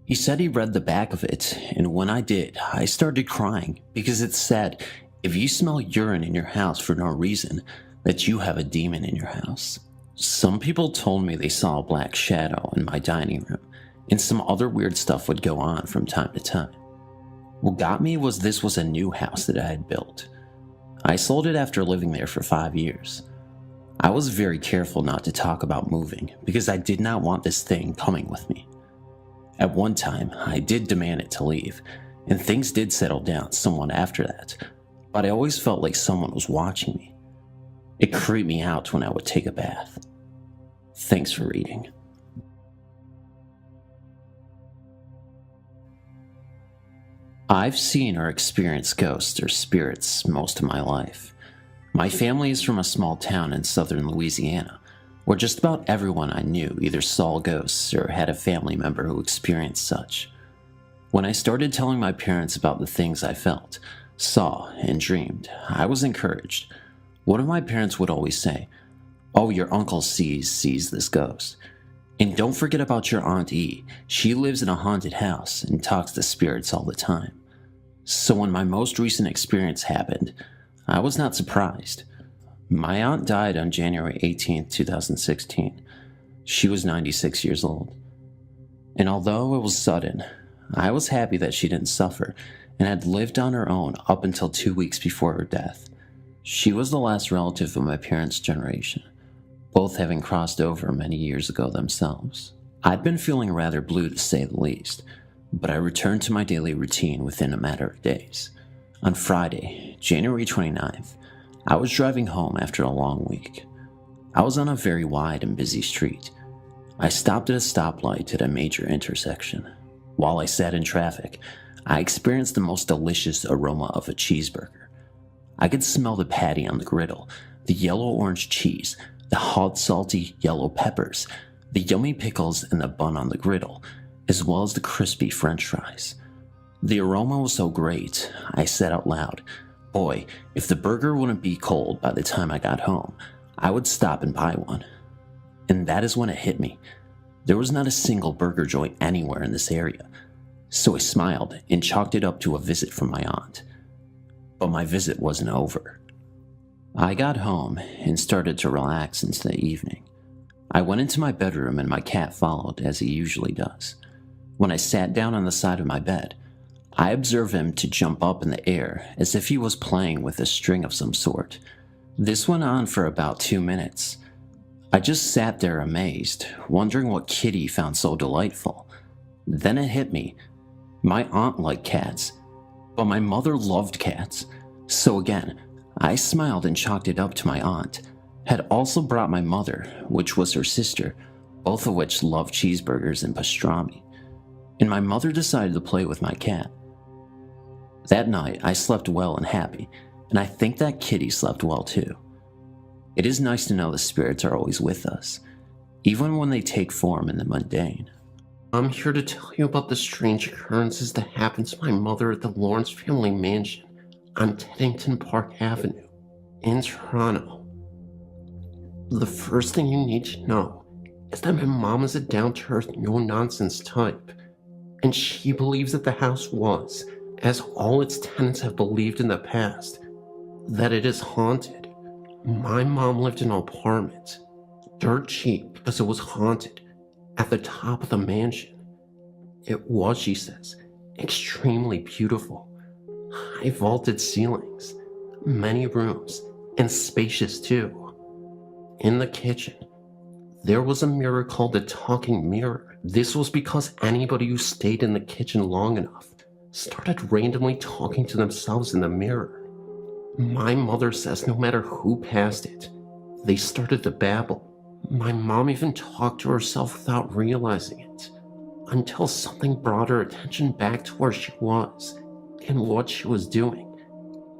He said he read the back of it, and when I did, I started crying because it said, if you smell urine in your house for no reason, that you have a demon in your house. Some people told me they saw a black shadow in my dining room, and some other weird stuff would go on from time to time. What got me was this was a new house that I had built. I sold it after living there for 5 years. I was very careful not to talk about moving because I did not want this thing coming with me. At one time, I did demand it to leave, and things did settle down somewhat after that, but I always felt like someone was watching me. It creeped me out when I would take a bath. Thanks for reading. I've seen or experienced ghosts or spirits most of my life. My family is from a small town in southern Louisiana, where just about everyone I knew either saw ghosts or had a family member who experienced such. When I started telling my parents about the things I felt, saw, and dreamed, I was encouraged. One of my parents would always say, "Oh, your uncle sees this ghost. And don't forget about your Aunt E. She lives in a haunted house and talks to spirits all the time." So when my most recent experience happened, I was not surprised. My aunt died on January 18, 2016. She was 96 years old. And although it was sudden, I was happy that she didn't suffer and had lived on her own up until 2 weeks before her death. She was the last relative of my parents' generation, both having crossed over many years ago themselves. I'd been feeling rather blue to say the least, but I returned to my daily routine within a matter of days. On Friday, January 29th, I was driving home after a long week. I was on a very wide and busy street. I stopped at a stoplight at a major intersection. While I sat in traffic, I experienced the most delicious aroma of a cheeseburger. I could smell the patty on the griddle, the yellow-orange cheese, the hot, salty yellow peppers, the yummy pickles, and the bun on the griddle, as well as the crispy French fries. The aroma was so great, I said out loud, "Boy, if the burger wouldn't be cold by the time I got home, I would stop and buy one." And that is when it hit me. There was not a single burger joint anywhere in this area, so I smiled and chalked it up to a visit from my aunt. But my visit wasn't over. I got home and started to relax into the evening. I went into my bedroom and my cat followed, as he usually does. When I sat down on the side of my bed, I observed him to jump up in the air as if he was playing with a string of some sort. This went on for about 2 minutes. I just sat there amazed, wondering what kitty he found so delightful. Then it hit me. My aunt liked cats, but my mother loved cats. So again, I smiled and chalked it up to my aunt. Had also brought my mother, which was her sister, both of which loved cheeseburgers and pastrami. And my mother decided to play with my cat. That night, I slept well and happy, and I think that kitty slept well too. It is nice to know the spirits are always with us, even when they take form in the mundane. I'm here to tell you about the strange occurrences that happened to my mother at the Lawrence family mansion on Teddington Park Avenue in Toronto. The first thing you need to know is that my mom is a down-to-earth, no-nonsense type, and she believes that the house was, as all its tenants have believed in the past, that it is haunted. My mom lived in an apartment, dirt cheap because it was haunted, at the top of the mansion. It was, she says, extremely beautiful. High vaulted ceilings, many rooms, and spacious too. In the kitchen, there was a mirror called the talking mirror. This was because anybody who stayed in the kitchen long enough started randomly talking to themselves in the mirror. My mother says no matter who passed it, they started to babble. My mom even talked to herself without realizing it, until something brought her attention back to where she was and what she was doing,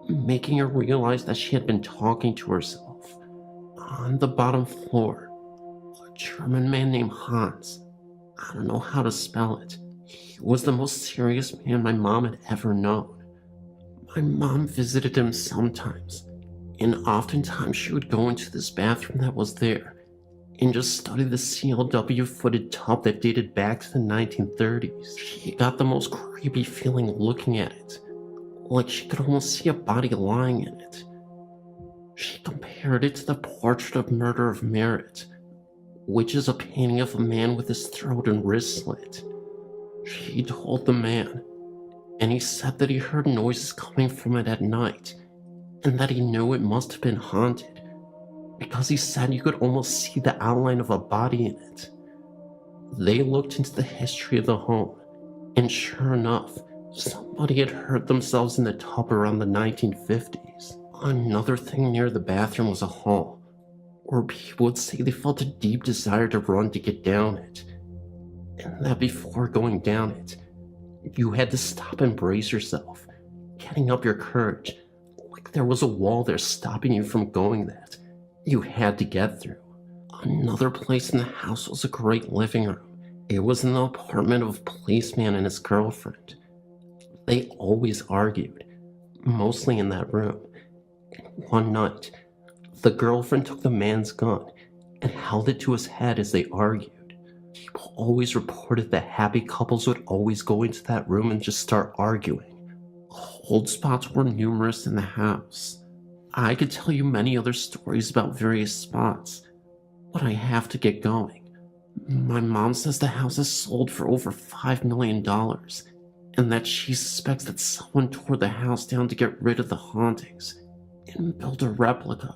making her realize that she had been talking to herself. On the bottom floor, a German man named Hans, I don't know how to spell it, he was the most serious man my mom had ever known. My mom visited him sometimes, and oftentimes she would go into this bathroom that was there and just study the CLW footed tub that dated back to the 1930s. She got the most creepy feeling looking at it, like she could almost see a body lying in it. She compared it to the portrait of Murder of Merit, which is a painting of a man with his throat and wrist slit. She told the man, and he said that he heard noises coming from it at night, and that he knew it must have been haunted, because he said you could almost see the outline of a body in it. They looked into the history of the home, and sure enough, somebody had hurt themselves in the tub around the 1950s. Another thing near the bathroom was a hall, where people would say they felt a deep desire to run to get down it, and that before going down it, you had to stop and brace yourself, getting up your courage, like there was a wall there stopping you from going that you had to get through. Another place in the house was a great living room. It was in the apartment of a policeman and his girlfriend. They always argued, mostly in that room. One night, the girlfriend took the man's gun and held it to his head as they argued. People always reported that happy couples would always go into that room and just start arguing. Cold spots were numerous in the house. I could tell you many other stories about various spots, but I have to get going. My mom says the house is sold for over $5 million, and that she suspects that someone tore the house down to get rid of the hauntings and build a replica.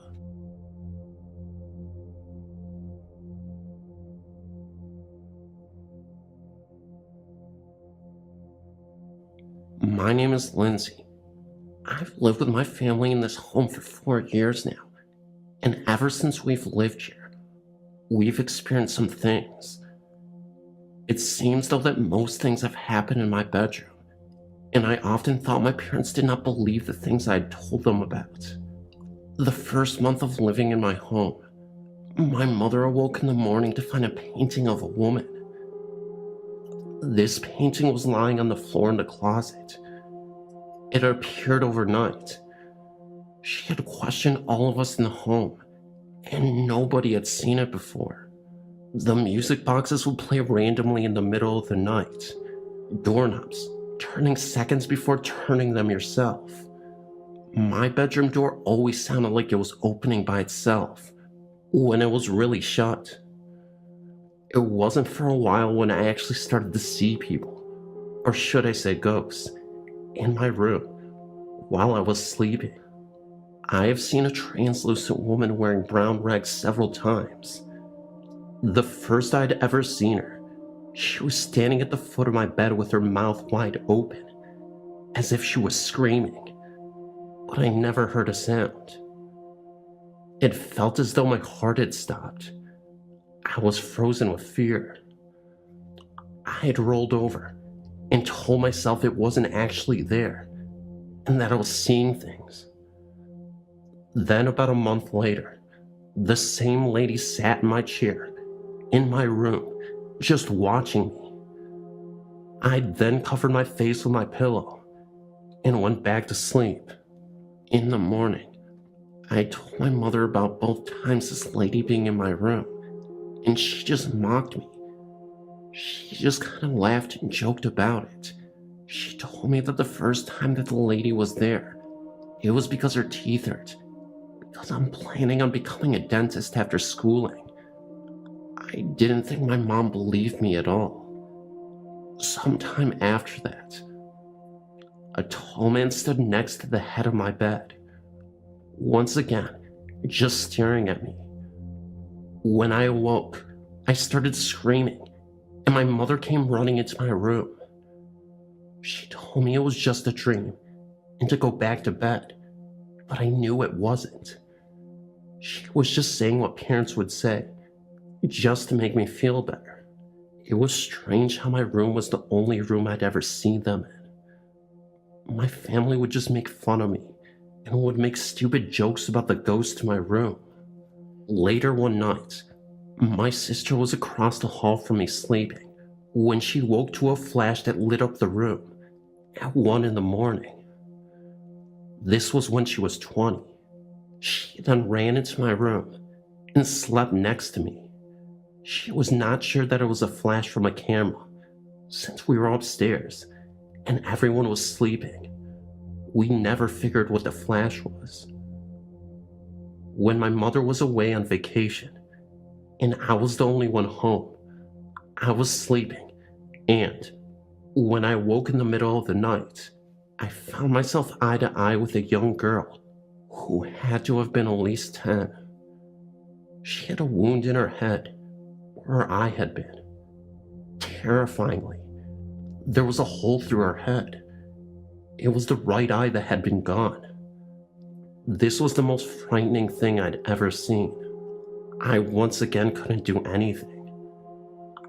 My name is Lindsay. I've lived with my family in this home for 4 years now, and ever since we've lived here, we've experienced some things. It seems though that most things have happened in my bedroom, and I often thought my parents did not believe the things I had told them about. The first month of living in my home, my mother awoke in the morning to find a painting of a woman. This painting was lying on the floor in the closet. It appeared overnight. She had questioned all of us in the home, and nobody had seen it before. The music boxes would play randomly in the middle of the night. Doorknobs, turning seconds before turning them yourself. My bedroom door always sounded like it was opening by itself, when it was really shut. It wasn't for a while when I actually started to see people, or should I say ghosts, in my room while I was sleeping. I have seen a translucent woman wearing brown rags several times. The first I'd ever seen her, she was standing at the foot of my bed with her mouth wide open, as if she was screaming. but I never heard a sound. It felt as though my heart had stopped. I was frozen with fear. I had rolled over and told myself it wasn't actually there and that I was seeing things. Then, about a month later, the same lady sat in my chair in my room, just watching me. I then covered my face with my pillow and went back to sleep. In the morning, I told my mother about both times this lady being in my room, and she just mocked me. She just kind of laughed and joked about it. She told me that the first time that the lady was there, it was because her teeth hurt, because I'm planning on becoming a dentist after schooling. I didn't think my mom believed me at all. Sometime after that, a tall man stood next to the head of my bed, once again, just staring at me. When I awoke, I started screaming, and my mother came running into my room. She told me it was just a dream and to go back to bed, but I knew it wasn't. She was just saying what parents would say, just to make me feel better. It was strange how my room was the only room I'd ever seen them in. My family would just make fun of me and would make stupid jokes about the ghost in my room. Later one night, my sister was across the hall from me sleeping when she woke to a flash that lit up the room at 1 a.m. This was when she was 20. She then ran into my room and slept next to me. She was not sure that it was a flash from a camera, since we were upstairs and everyone was sleeping. We never figured what the flash was. When my mother was away on vacation, and I was the only one home, I was sleeping, and when I woke in the middle of the night, I found myself eye to eye with a young girl who had to have been at least 10. She had a wound in her head where her eye had been. Terrifyingly, there was a hole through her head. It was the right eye that had been gone. This was the most frightening thing I'd ever seen. I once again couldn't do anything.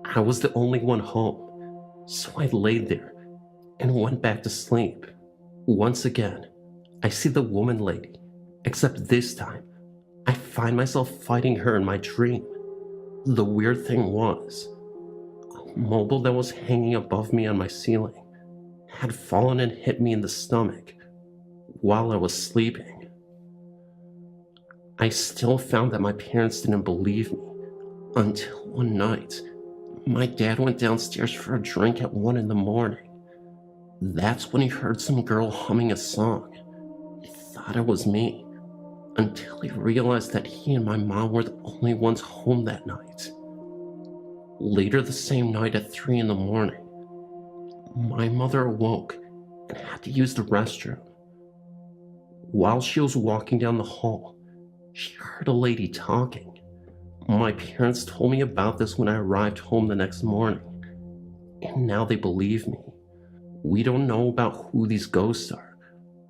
I was the only one home, so I laid there and went back to sleep. Once again, I see the woman lady, except this time, I find myself fighting her in my dream. The weird thing was, a mobile that was hanging above me on my ceiling had fallen and hit me in the stomach while I was sleeping. I still found that my parents didn't believe me until one night, my dad went downstairs for a drink at 1 a.m. That's when he heard some girl humming a song. He thought it was me, until he realized that he and my mom were the only ones home that night. Later the same night at 3 a.m, my mother awoke and had to use the restroom. While she was walking down the hall, she heard a lady talking. My parents told me about this when I arrived home the next morning, and now they believe me. We don't know about who these ghosts are,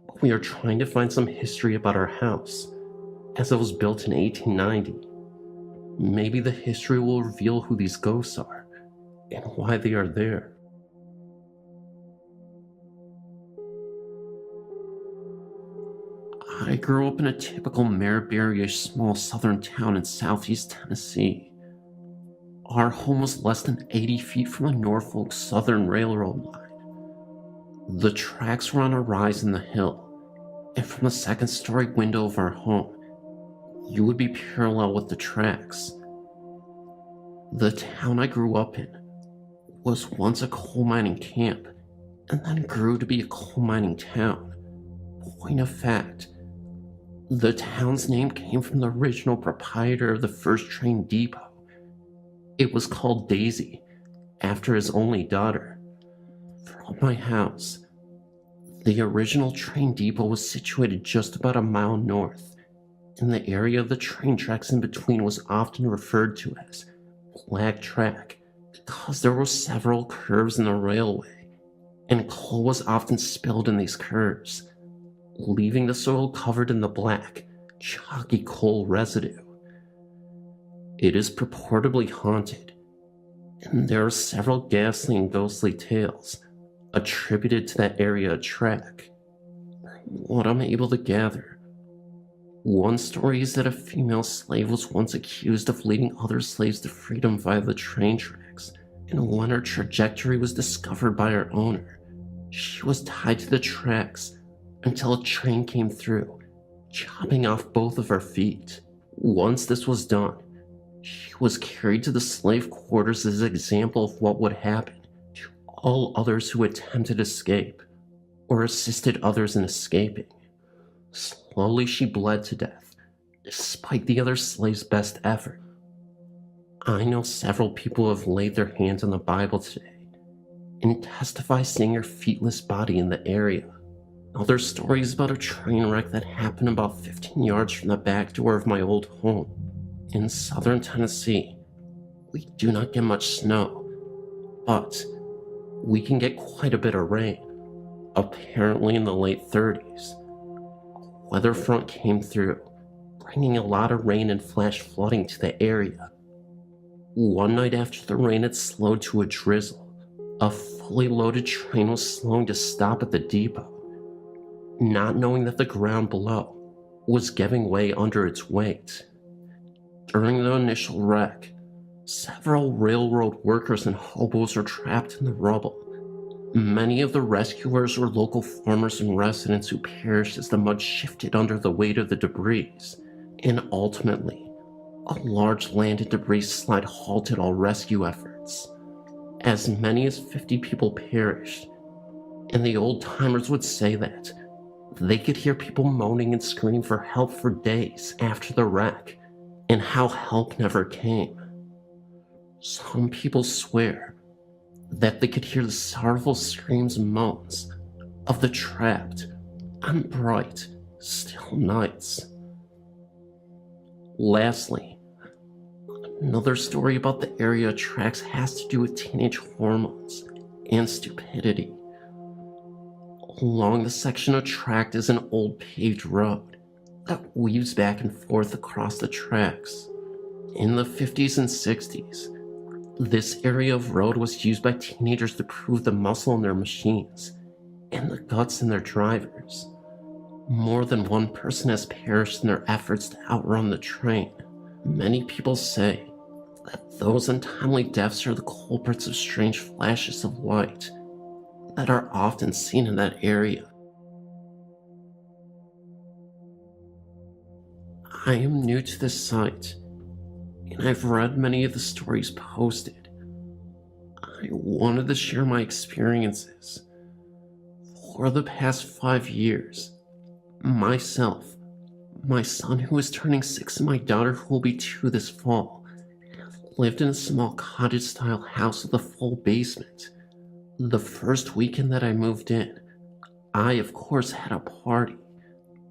but we are trying to find some history about our house, as it was built in 1890. Maybe the history will reveal who these ghosts are and why they are there. I grew up in a typical Maryberry-ish small southern town in southeast Tennessee. Our home was less than 80 feet from the Norfolk Southern Railroad line. The tracks were on a rise in the hill, and from the second-story window of our home, you would be parallel with the tracks. The town I grew up in was once a coal mining camp, and then grew to be a coal mining town. Point of fact, the town's name came from the original proprietor of the first train depot. It was called Daisy, after his only daughter. From my house, the original train depot was situated just about a mile north, and the area of the train tracks in between was often referred to as Black Track because there were several curves in the railway, and coal was often spilled in these curves. leaving the soil covered in the black, chalky coal residue. It is purportedly haunted, and there are several ghastly and ghostly tales attributed to that area of track. What I'm able to gather, one story is that a female slave was once accused of leading other slaves to freedom via the train tracks, and when her trajectory was discovered by her owner, she was tied to the tracks until a train came through, chopping off both of her feet. Once this was done, she was carried to the slave quarters as an example of what would happen to all others who attempted escape or assisted others in escaping. Slowly she bled to death, despite the other slaves' best effort. I know several people have laid their hands on the Bible today and testify seeing her feetless body in the area. Other stories about a train wreck that happened about 15 yards from the back door of my old home. In southern Tennessee, we do not get much snow, but we can get quite a bit of rain. Apparently in the late 30s, a weather front came through, bringing a lot of rain and flash flooding to the area. One night after the rain had slowed to a drizzle, a fully loaded train was slowing to stop at the depot, not knowing that the ground below was giving way under its weight. During the initial wreck, several railroad workers and hobos were trapped in the rubble. Many of the rescuers were local farmers and residents who perished as the mud shifted under the weight of the debris, and ultimately, a large land and debris slide halted all rescue efforts. As many as 50 people perished, and the old-timers would say that they could hear people moaning and screaming for help for days after the wreck, and how help never came. Some people swear that they could hear the sorrowful screams and moans of the trapped on bright, still nights. Lastly, another story about the area tracks has to do with teenage hormones and stupidity. Along the section of track is an old paved road that weaves back and forth across the tracks. In the 50s and 60s, this area of road was used by teenagers to prove the muscle in their machines and the guts in their drivers. More than one person has perished in their efforts to outrun the train. Many people say that those untimely deaths are the culprits of strange flashes of light that are often seen in that area. I am new to this site, and I've read many of the stories posted. I wanted to share my experiences. For the past 5 years, myself, my son who is turning 6, and my daughter who will be 2 this fall, have lived in a small cottage-style house with a full basement. The first weekend that I moved in, I of course had a party.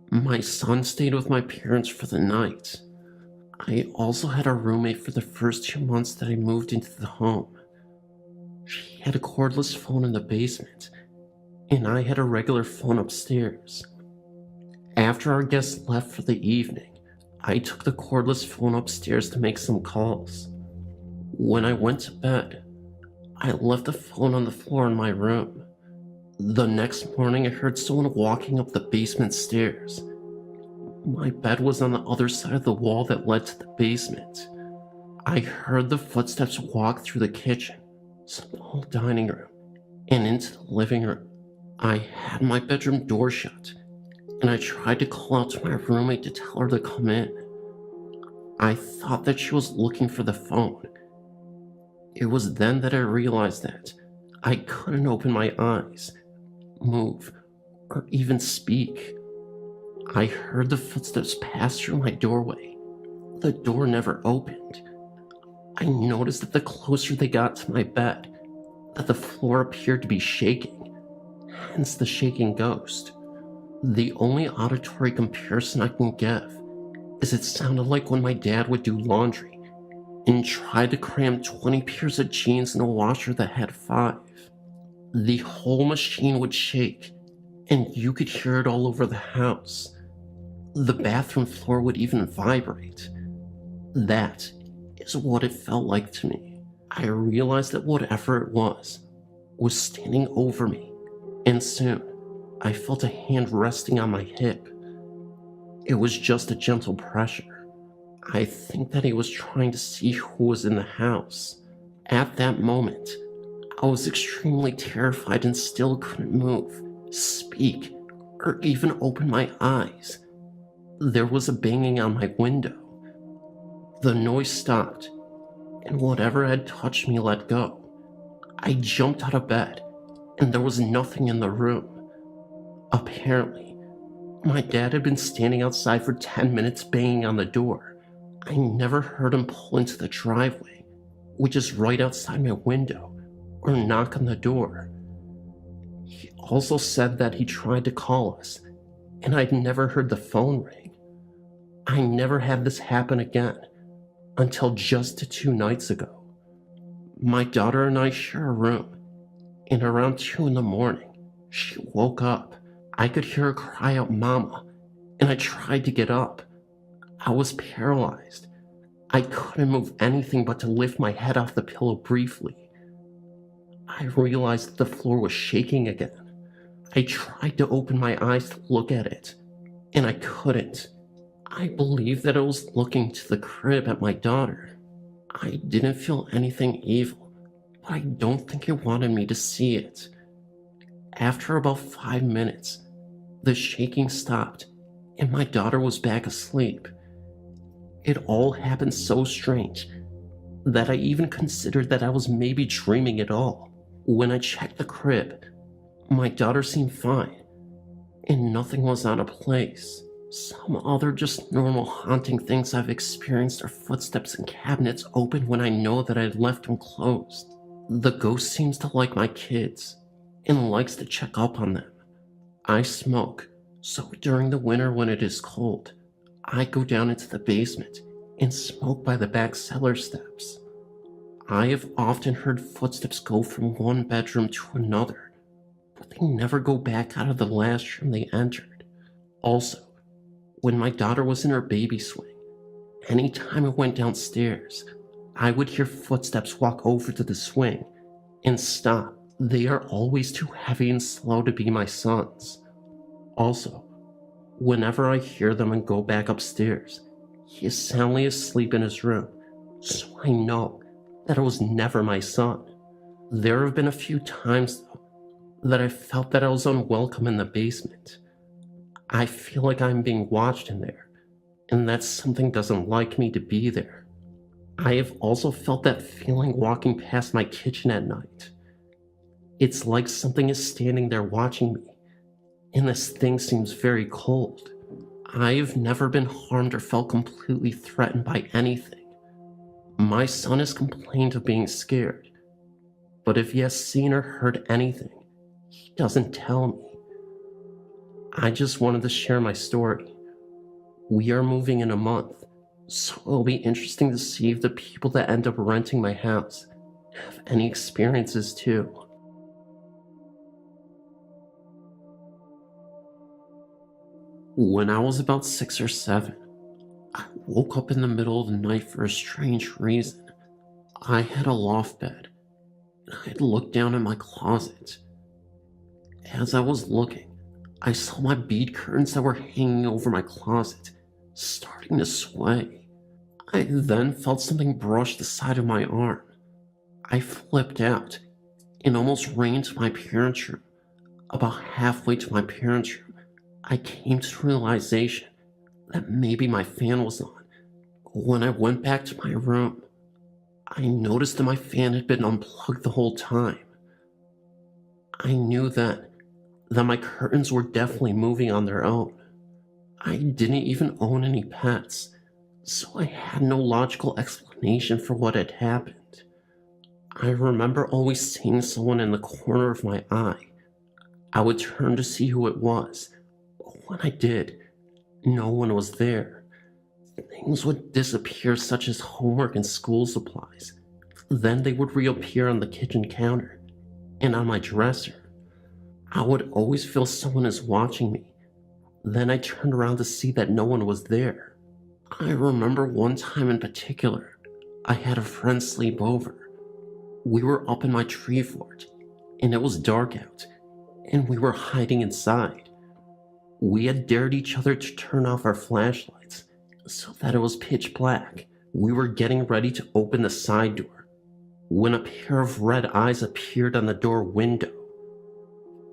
My son stayed with my parents for the night. I also had a roommate for the first 2 months that I moved into the home. She had a cordless phone in the basement, and I had a regular phone upstairs. After our guests left for the evening, I took the cordless phone upstairs to make some calls. When I went to bed, I left the phone on the floor in my room. The next morning, I heard someone walking up the basement stairs. My bed was on the other side of the wall that led to the basement. I heard the footsteps walk through the kitchen, small dining room, and into the living room. I had my bedroom door shut, and I tried to call out to my roommate to tell her to come in. I thought that she was looking for the phone. It was then that I realized that I couldn't open my eyes, move, or even speak. I heard the footsteps pass through my doorway. The door never opened. I noticed that the closer they got to my bed, that the floor appeared to be shaking, hence the shaking ghost. The only auditory comparison I can give is it sounded like when my dad would do laundry and tried to cram 20 pairs of jeans in a washer that had 5. The whole machine would shake, and you could hear it all over the house. The bathroom floor would even vibrate. That is what it felt like to me. I realized that whatever it was standing over me, and soon I felt a hand resting on my hip. It was just a gentle pressure. I think that he was trying to see who was in the house. At that moment, I was extremely terrified and still couldn't move, speak, or even open my eyes. There was a banging on my window. The noise stopped, and whatever had touched me let go. I jumped out of bed, and there was nothing in the room. Apparently, my dad had been standing outside for 10 minutes banging on the door. I never heard him pull into the driveway, which is right outside my window, or knock on the door. He also said that he tried to call us, and I'd never heard the phone ring. I never had this happen again, until just 2 nights ago. My daughter and I share a room, and around 2 in the morning, she woke up. I could hear her cry out, "Mama," and I tried to get up. I was paralyzed. I couldn't move anything but to lift my head off the pillow briefly. I realized that the floor was shaking again. I tried to open my eyes to look at it, and I couldn't. I believed that it was looking to the crib at my daughter. I didn't feel anything evil, but I don't think it wanted me to see it. After about 5 minutes, the shaking stopped, and my daughter was back asleep. It all happened so strange that I even considered that I was maybe dreaming it all. When I checked the crib, my daughter seemed fine, and nothing was out of place. Some other just normal haunting things I've experienced are footsteps in cabinets open when I know that I left them closed. The ghost seems to like my kids and likes to check up on them. I smoke, so during the winter when it is cold, I go down into the basement and smoke by the back cellar steps. I have often heard footsteps go from one bedroom to another, but they never go back out of the last room they entered. Also, when my daughter was in her baby swing, anytime I went downstairs, I would hear footsteps walk over to the swing and stop. They are always too heavy and slow to be my son's. Also, whenever I hear them and go back upstairs, he is soundly asleep in his room, so I know that it was never my son. There have been a few times, though, that I felt that I was unwelcome in the basement. I feel like I'm being watched in there, and that something doesn't like me to be there. I have also felt that feeling walking past my kitchen at night. It's like something is standing there watching me, and this thing seems very cold. I have never been harmed or felt completely threatened by anything. My son has complained of being scared, but if he has seen or heard anything, he doesn't tell me. I just wanted to share my story. We are moving in a month, so it'll be interesting to see if the people that end up renting my house have any experiences too. When I was about 6 or 7, I woke up in the middle of the night for a strange reason. I had a loft bed, and I had looked down in my closet. As I was looking, I saw my bead curtains that were hanging over my closet starting to sway. I then felt something brush the side of my arm. I flipped out and almost ran into my parents' room. About halfway to my parents' room, I came to the realization that maybe my fan was on. When I went back to my room, I noticed that my fan had been unplugged the whole time. I knew then that my curtains were definitely moving on their own. I didn't even own any pets, so I had no logical explanation for what had happened. I remember always seeing someone in the corner of my eye. I would turn to see who it was, but when I did, no one was there. Things would disappear, such as homework and school supplies. Then they would reappear on the kitchen counter and on my dresser. I would always feel someone is watching me. Then I turned around to see that no one was there. I remember one time in particular, I had a friend sleep over. We were up in my tree fort, and it was dark out, and we were hiding inside. We had dared each other to turn off our flashlights so that it was pitch black. We were getting ready to open the side door when a pair of red eyes appeared on the door window.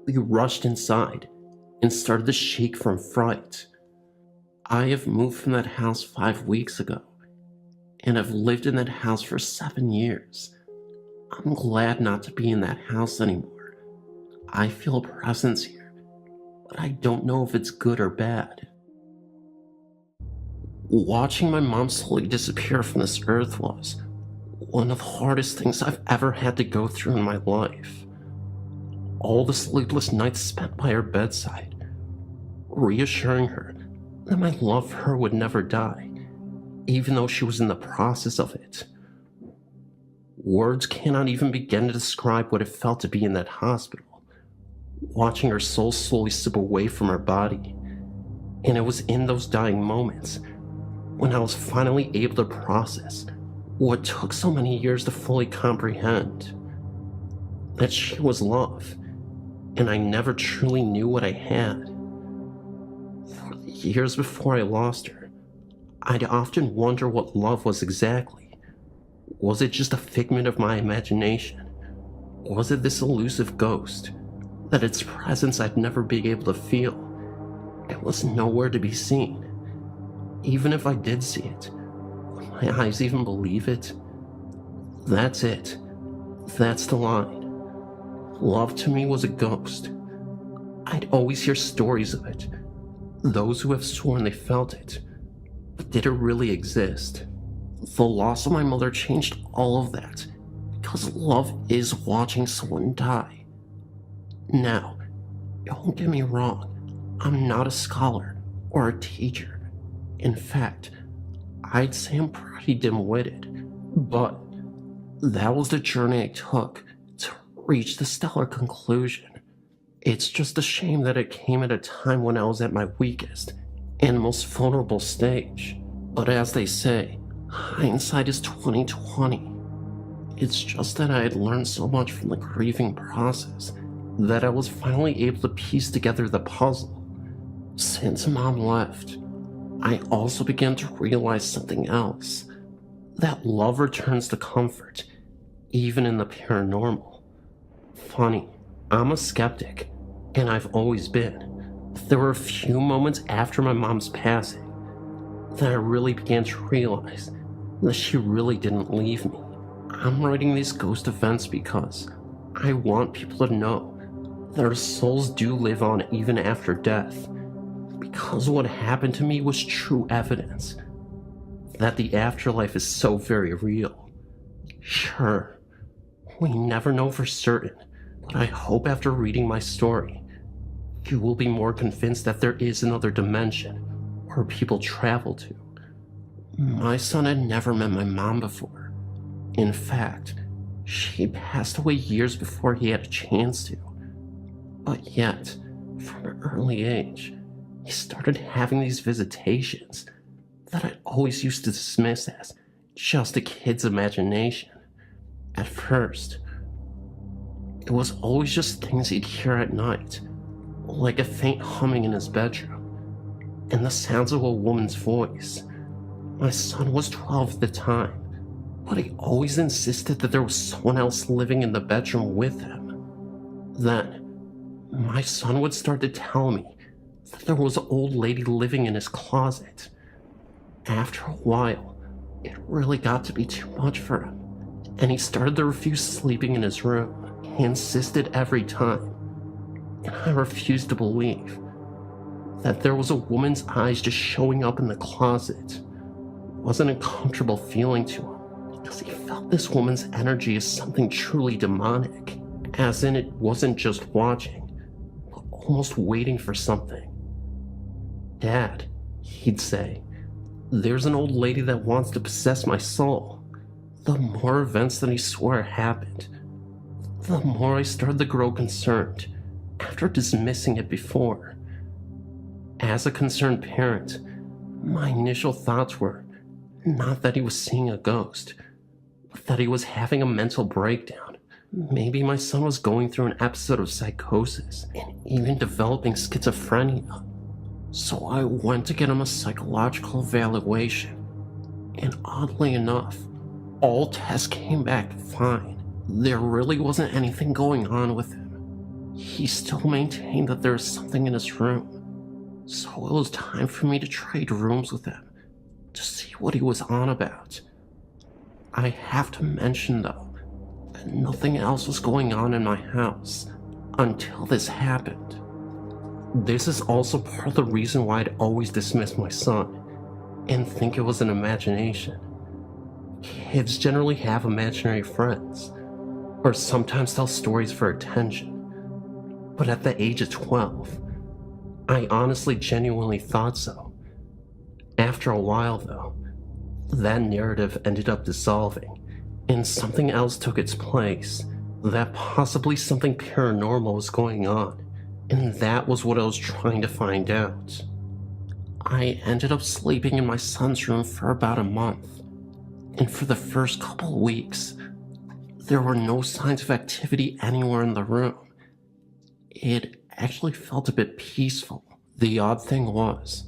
We rushed inside and started to shake from fright. I have moved from that house 5 weeks ago, and I've lived in that house for 7 years. I'm glad not to be in that house anymore. I feel a presence here, but I don't know if it's good or bad. Watching my mom slowly disappear from this earth was one of the hardest things I've ever had to go through in my life. All the sleepless nights spent by her bedside, reassuring her that my love for her would never die, even though she was in the process of it. Words cannot even begin to describe what it felt to be in that hospital, watching her soul slowly slip away from her body. And it was in those dying moments when I was finally able to process what took so many years to fully comprehend: that she was love, and I never truly knew what I had. For the years before I lost her, I'd often wonder what love was exactly. Was it just a figment of my imagination? Was it this elusive ghost that its presence I'd never be able to feel? It was nowhere to be seen. Even if I did see it, would my eyes even believe it? That's it. That's the line. Love to me was a ghost. I'd always hear stories of it. Those who have sworn they felt it. But did it really exist? The loss of my mother changed all of that, because love is watching someone die. Now, don't get me wrong, I'm not a scholar or a teacher. In fact, I'd say I'm pretty dim-witted, but that was the journey I took to reach the stellar conclusion. It's just a shame that it came at a time when I was at my weakest and most vulnerable stage. But as they say, hindsight is 20/20. It's just that I had learned so much from the grieving process that I was finally able to piece together the puzzle. Since Mom left, I also began to realize something else: that love returns to comfort, even in the paranormal. Funny, I'm a skeptic, and I've always been. But there were a few moments after my mom's passing that I really began to realize that she really didn't leave me. I'm writing these ghost events because I want people to know their souls do live on even after death. Because what happened to me was true evidence that the afterlife is so very real. Sure, we never know for certain, but I hope after reading my story, you will be more convinced that there is another dimension where people travel to. My son had never met my mom before. In fact, she passed away years before he had a chance to. But yet, from an early age, he started having these visitations that I always used to dismiss as just a kid's imagination. At first, it was always just things he'd hear at night, like a faint humming in his bedroom, and the sounds of a woman's voice. My son was 12 at the time, but he always insisted that there was someone else living in the bedroom with him. Then, my son would start to tell me that there was an old lady living in his closet. After a while, it really got to be too much for him, and he started to refuse sleeping in his room. He insisted every time, and I refused to believe that there was a woman's eyes just showing up in the closet. It wasn't a comfortable feeling to him, because he felt this woman's energy as something truly demonic, as in it wasn't just watching, but almost waiting for something. "Dad," he'd say, "there's an old lady that wants to possess my soul." The more events that he swore happened, the more I started to grow concerned, after dismissing it before. As a concerned parent, my initial thoughts were not that he was seeing a ghost, but that he was having a mental breakdown. Maybe my son was going through an episode of psychosis and even developing schizophrenia. So I went to get him a psychological evaluation, and oddly enough, all tests came back fine. There really wasn't anything going on with him. He still maintained that there was something in his room, so it was time for me to trade rooms with him to see what he was on about. I have to mention though, that nothing else was going on in my house until this happened. This is also part of the reason why I'd always dismiss my son and think it was an imagination. Kids generally have imaginary friends, or sometimes tell stories for attention. But at the age of 12, I honestly genuinely thought so. After a while though, that narrative ended up dissolving, and something else took its place, that possibly something paranormal was going on, and that was what I was trying to find out. I ended up sleeping in my son's room for about a month, and for the first couple of weeks, there were no signs of activity anywhere in the room. It actually felt a bit peaceful. The odd thing was,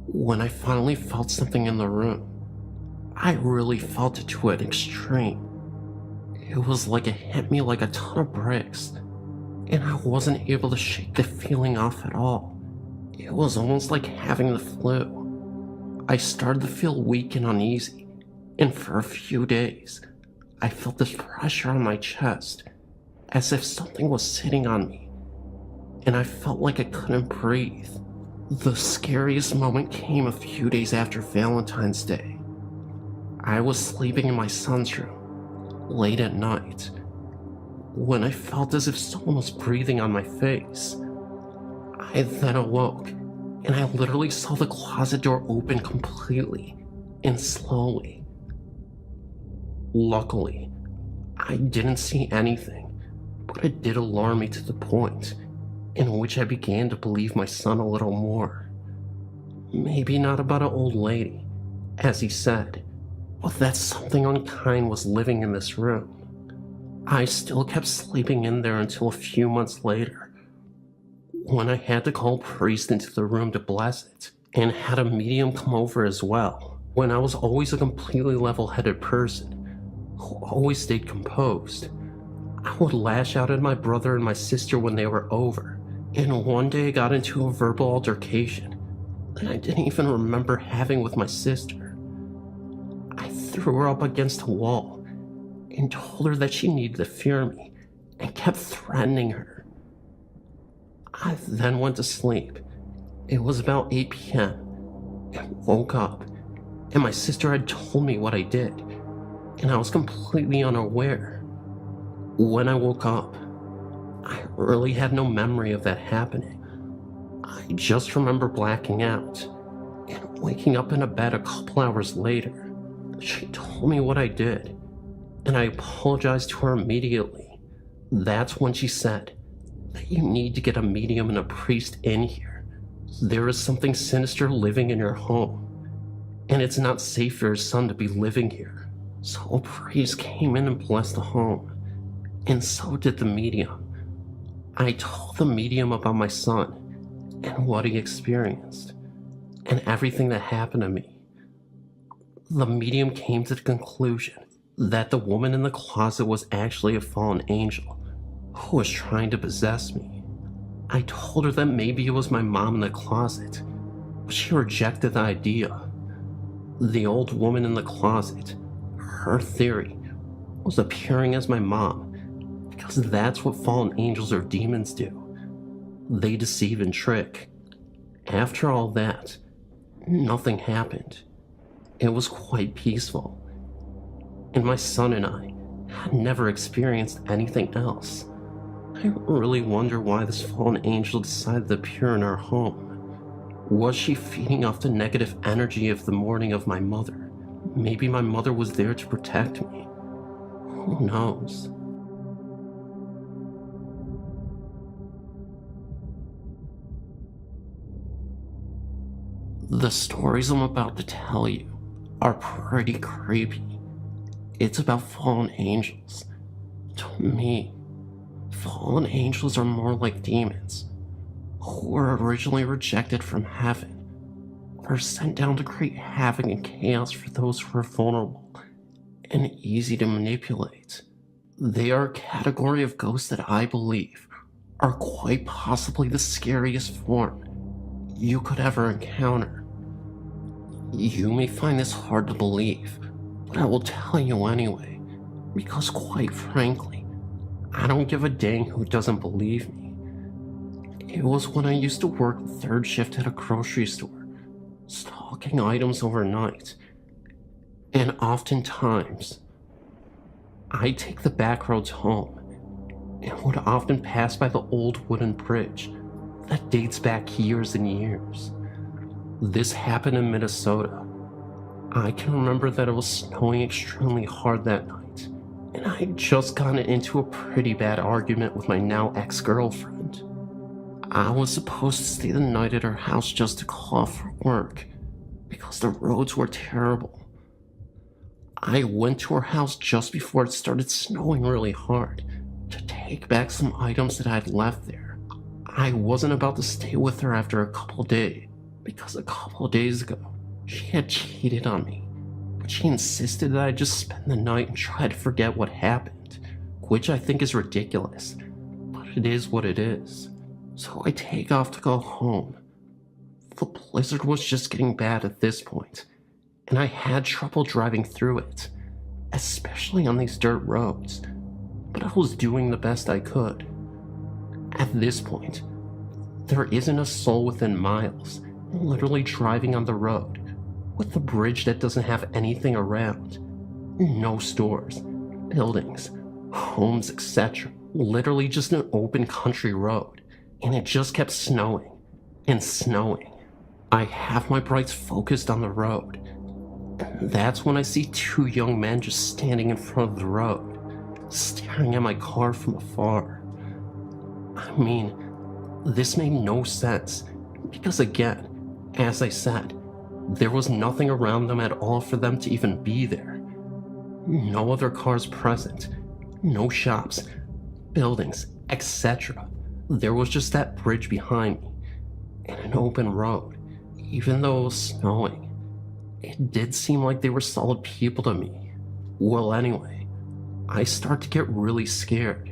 when I finally felt something in the room, I really felt it to an extreme. It was like it hit me like a ton of bricks, and I wasn't able to shake the feeling off at all. It was almost like having the flu. I started to feel weak and uneasy, and for a few days, I felt this pressure on my chest, as if something was sitting on me, and I felt like I couldn't breathe. The scariest moment came a few days after Valentine's Day. I was sleeping in my son's room, late at night, when I felt as if someone was breathing on my face. I then awoke, and I literally saw the closet door open completely and slowly. Luckily, I didn't see anything, but it did alarm me to the point in which I began to believe my son a little more. Maybe not about an old lady, as he said, but that something unkind was living in this room. I still kept sleeping in there until a few months later, when I had to call a priest into the room to bless it, and had a medium come over as well, when I was always a completely level-headed person who always stayed composed. I would lash out at my brother and my sister when they were over, and one day I got into a verbal altercation that I didn't even remember having with my sister. I threw her up against a wall and told her that she needed to fear me and kept threatening her. I then went to sleep. It was about 8 p.m. and woke up, and my sister had told me what I did, and I was completely unaware. When I woke up, I really had no memory of that happening. I just remember blacking out and waking up in a bed a couple hours later. She told me what I did, and I apologized to her immediately. That's when she said that you need to get a medium and a priest in here. There is something sinister living in your home, and it's not safe for your son to be living here. So a priest came in and blessed the home, and so did the medium. I told the medium about my son and what he experienced, and everything that happened to me. The medium came to the conclusion that the woman in the closet was actually a fallen angel who was trying to possess me. I told her that maybe it was my mom in the closet, but she rejected the idea. The old woman in the closet, her theory, was appearing as my mom, because that's what fallen angels or demons do. They deceive and trick. After all that, nothing happened. It was quite peaceful, and my son and I had never experienced anything else. I really wonder why this fallen angel decided to appear in our home. Was she feeding off the negative energy of the mourning of my mother? Maybe my mother was there to protect me. Who knows? The stories I'm about to tell you are pretty creepy. It's about fallen angels. To me, fallen angels are more like demons who were originally rejected from heaven, or sent down to create havoc and chaos for those who are vulnerable and easy to manipulate. They are a category of ghosts that I believe are quite possibly the scariest form you could ever encounter. You may find this hard to believe, but I will tell you anyway, because quite frankly, I don't give a dang who doesn't believe me. It was when I used to work third shift at a grocery store, stocking items overnight, and oftentimes, I'd take the back roads home and would often pass by the old wooden bridge that dates back years and years. This happened in Minnesota. I can remember that it was snowing extremely hard that night, and I had just gotten into a pretty bad argument with my now ex-girlfriend. I was supposed to stay the night at her house just to call off for work, because the roads were terrible. I went to her house just before it started snowing really hard to take back some items that I'd left there. I wasn't about to stay with her after a couple days, because a couple days ago, she had cheated on me, but she insisted that I just spend the night and try to forget what happened, which I think is ridiculous, but it is what it is. So I take off to go home. The blizzard was just getting bad at this point, and I had trouble driving through it, especially on these dirt roads, but I was doing the best I could. At this point, there isn't a soul within miles, literally driving on the road, with a bridge that doesn't have anything around. No stores, buildings, homes, etc. Literally just an open country road, and it just kept snowing and snowing. I have my brights focused on the road, and that's when I see two young men just standing in front of the road, staring at my car from afar. I mean, this made no sense, because again, as I said, there was nothing around them at all for them to even be there. No other cars present, no shops, buildings, etc. There was just that bridge behind me, and an open road. Even though it was snowing, it did seem like they were solid people to me. Well, anyway, I start to get really scared.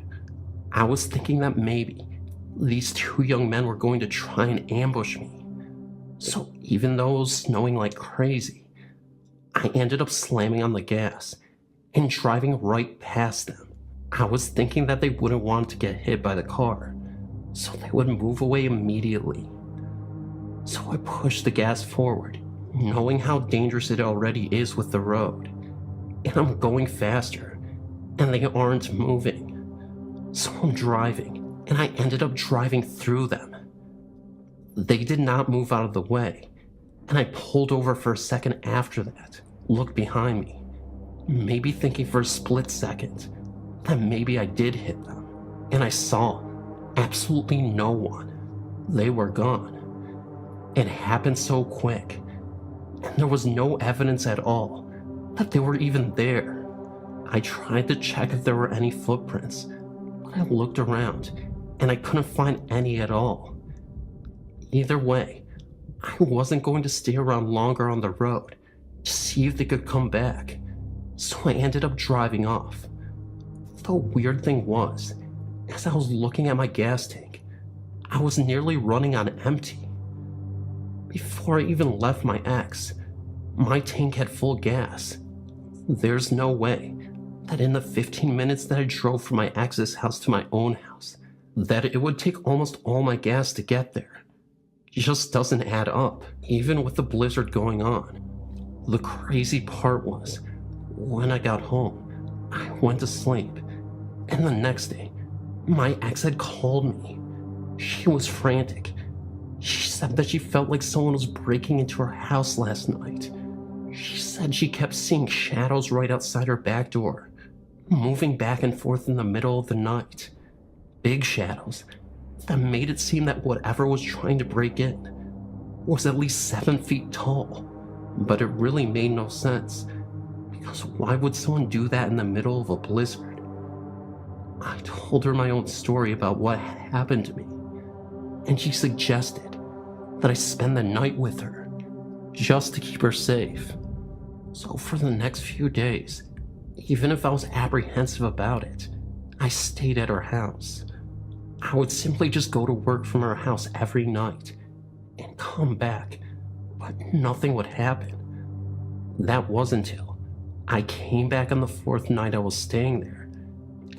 I was thinking that maybe these two young men were going to try and ambush me. So even though it was snowing like crazy, I ended up slamming on the gas and driving right past them. I was thinking that they wouldn't want to get hit by the car, so they would move away immediately. So I pushed the gas forward, knowing how dangerous it already is with the road. And I'm going faster, and they aren't moving. So I'm driving, and I ended up driving through them. They did not move out of the way, and I pulled over for a second after that, looked behind me, maybe thinking for a split second that maybe I did hit them, and I saw absolutely no one. They were gone. It happened so quick, and there was no evidence at all that they were even there. I tried to check if there were any footprints, but I looked around, and I couldn't find any at all. Either way, I wasn't going to stay around longer on the road to see if they could come back, so I ended up driving off. The weird thing was, as I was looking at my gas tank, I was nearly running on empty. Before I even left my ex, my tank had full gas. There's no way that in the 15 minutes that I drove from my ex's house to my own house, that it would take almost all my gas to get there. It just doesn't add up, even with the blizzard going on. The crazy part was, when I got home, I went to sleep, and the next day, my ex had called me. She was frantic. She said that she felt like someone was breaking into her house last night. She said she kept seeing shadows right outside her back door, moving back and forth in the middle of the night. Big shadows that made it seem that whatever was trying to break in was at least 7 feet tall, but it really made no sense, because why would someone do that in the middle of a blizzard? I told her my own story about what had happened to me, and she suggested that I spend the night with her, just to keep her safe. So for the next few days, even if I was apprehensive about it, I stayed at her house. I would simply just go to work from her house every night and come back, but nothing would happen. That was until I came back on the 4th night I was staying there,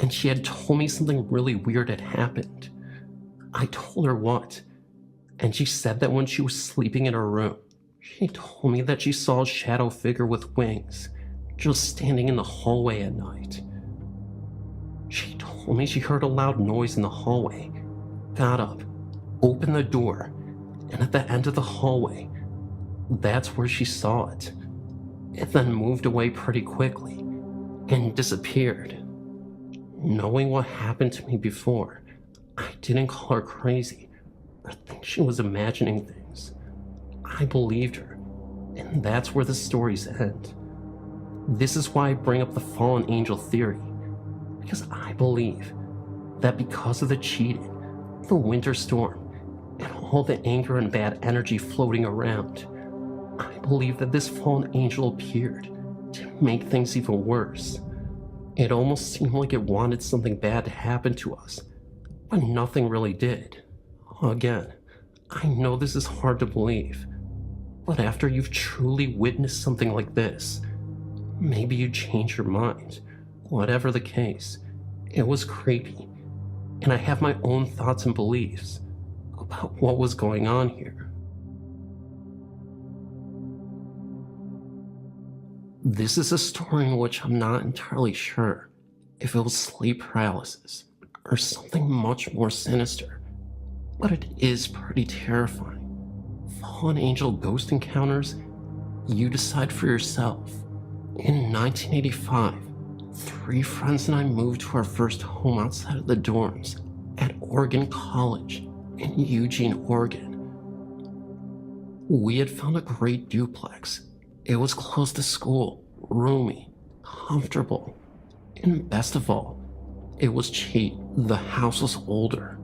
and she had told me something really weird had happened. I told her what, and she said that when she was sleeping in her room, she told me that she saw a shadow figure with wings just standing in the hallway at night. She told me she heard a loud noise in the hallway, got up, opened the door, and at the end of the hallway, that's where she saw it. It then moved away pretty quickly and disappeared. Knowing what happened to me before, I didn't call her crazy or think she was imagining things. I believed her, and that's where the stories end. This is why I bring up the fallen angel theory, because I believe that because of the cheating, the winter storm, and all the anger and bad energy floating around, I believe that this fallen angel appeared to make things even worse. It almost seemed like it wanted something bad to happen to us, but nothing really did. Again, I know this is hard to believe, but after you've truly witnessed something like this, maybe you change your mind. Whatever the case, it was creepy, and I have my own thoughts and beliefs about what was going on here. This is a story in which I'm not entirely sure if it was sleep paralysis or something much more sinister, but it is pretty terrifying. Fallen angel ghost encounters, you decide for yourself. In 1985, 3 friends and I moved to our first home outside of the dorms at Oregon College in Eugene, Oregon. We had found a great duplex. It was close to school, roomy, comfortable, and best of all, it was cheap. The house was older.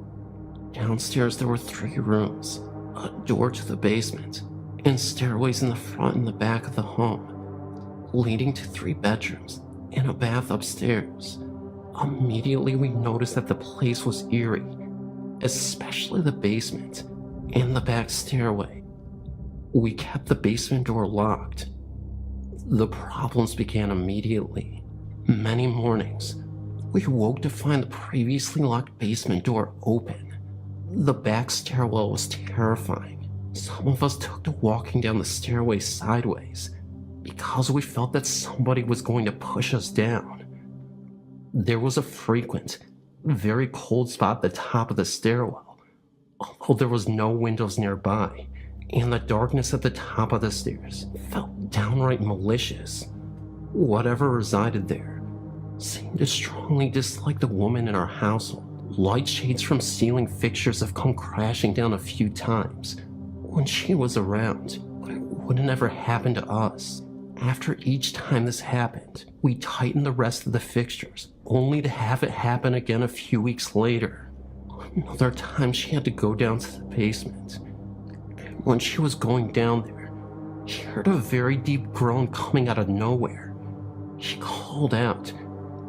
Downstairs there were 3 rooms, a door to the basement, and stairways in the front and the back of the home, leading to 3 bedrooms and a bath upstairs. Immediately we noticed that the place was eerie, especially the basement and the back stairway. We kept the basement door locked. The problems began immediately. Many mornings, we woke to find the previously locked basement door open. The back stairwell was terrifying. Some of us took to walking down the stairway sideways because we felt that somebody was going to push us down. There was a frequent, very cold spot at the top of the stairwell, although there was no windows nearby, and the darkness at the top of the stairs felt downright malicious. Whatever resided there seemed to strongly dislike the woman in our household. Light shades from ceiling fixtures have come crashing down a few times when she was around, but it wouldn't ever happen to us. After each time this happened, we tightened the rest of the fixtures, only to have it happen again a few weeks later. Another time she had to go down to the basement. And when she was going down there, she heard a very deep groan coming out of nowhere. She called out,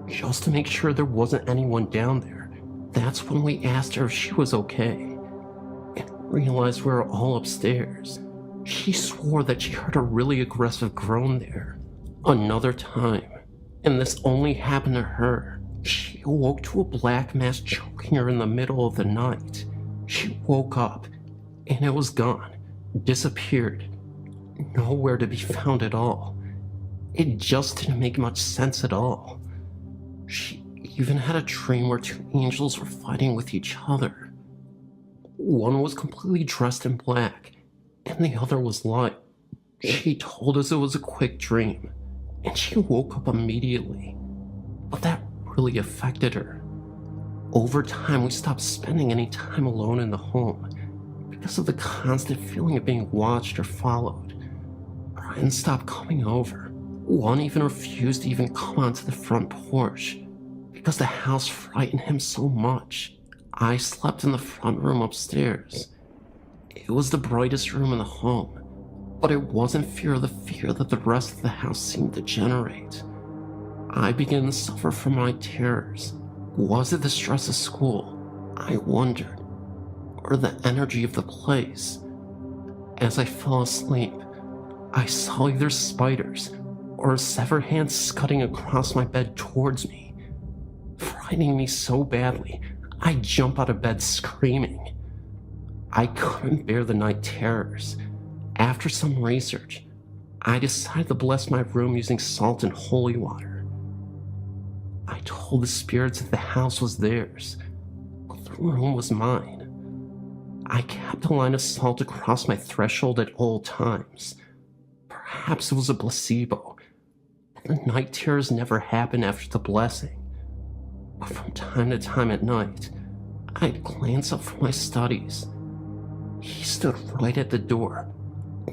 just to make sure there wasn't anyone down there. That's when we asked her if she was okay, and realized we were all upstairs. She swore that she heard a really aggressive groan there. Another time, and this only happened to her, she awoke to a black mass choking her in the middle of the night. She woke up, and it was gone, disappeared, nowhere to be found at all. It just didn't make much sense at all. She even had a dream where 2 angels were fighting with each other. One was completely dressed in black, and the other was light. She told us it was a quick dream, and she woke up immediately, but that really affected her. Over time, we stopped spending any time alone in the home, because of the constant feeling of being watched or followed. Brian stopped coming over. One even refused to even come onto the front porch because the house frightened him so much. I slept in the front room upstairs. It was the brightest room in the home, but it wasn't fear of the fear that the rest of the house seemed to generate. I began to suffer from my terrors. Was it the stress of school? I wondered. Or the energy of the place? As I fell asleep, I saw either spiders or a severed hand scudding across my bed towards me. Frightening me so badly, I jumped out of bed screaming. I couldn't bear the night terrors. After some research, I decided to bless my room using salt and holy water. I told the spirits that the house was theirs, but the room was mine. I kept a line of salt across my threshold at all times. Perhaps it was a placebo, and the night terrors never happened after the blessing. But from time to time at night, I'd glance up from my studies. He stood right at the door,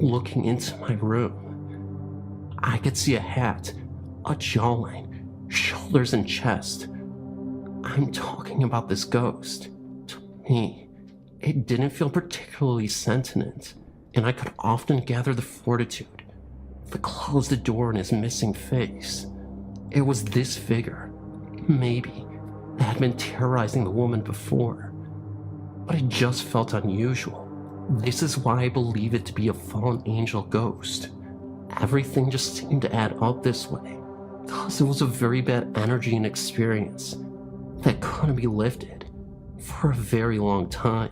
looking into my room. I could see a hat, a jawline, shoulders and chest. I'm talking about this ghost. To me, it didn't feel particularly sentient, and I could often gather the fortitude to close the door in his missing face. It was this figure, maybe, that had been terrorizing the woman before, but it just felt unusual. This is why I believe it to be a fallen angel ghost. Everything just seemed to add up this way, because it was a very bad energy and experience that couldn't be lifted for a very long time.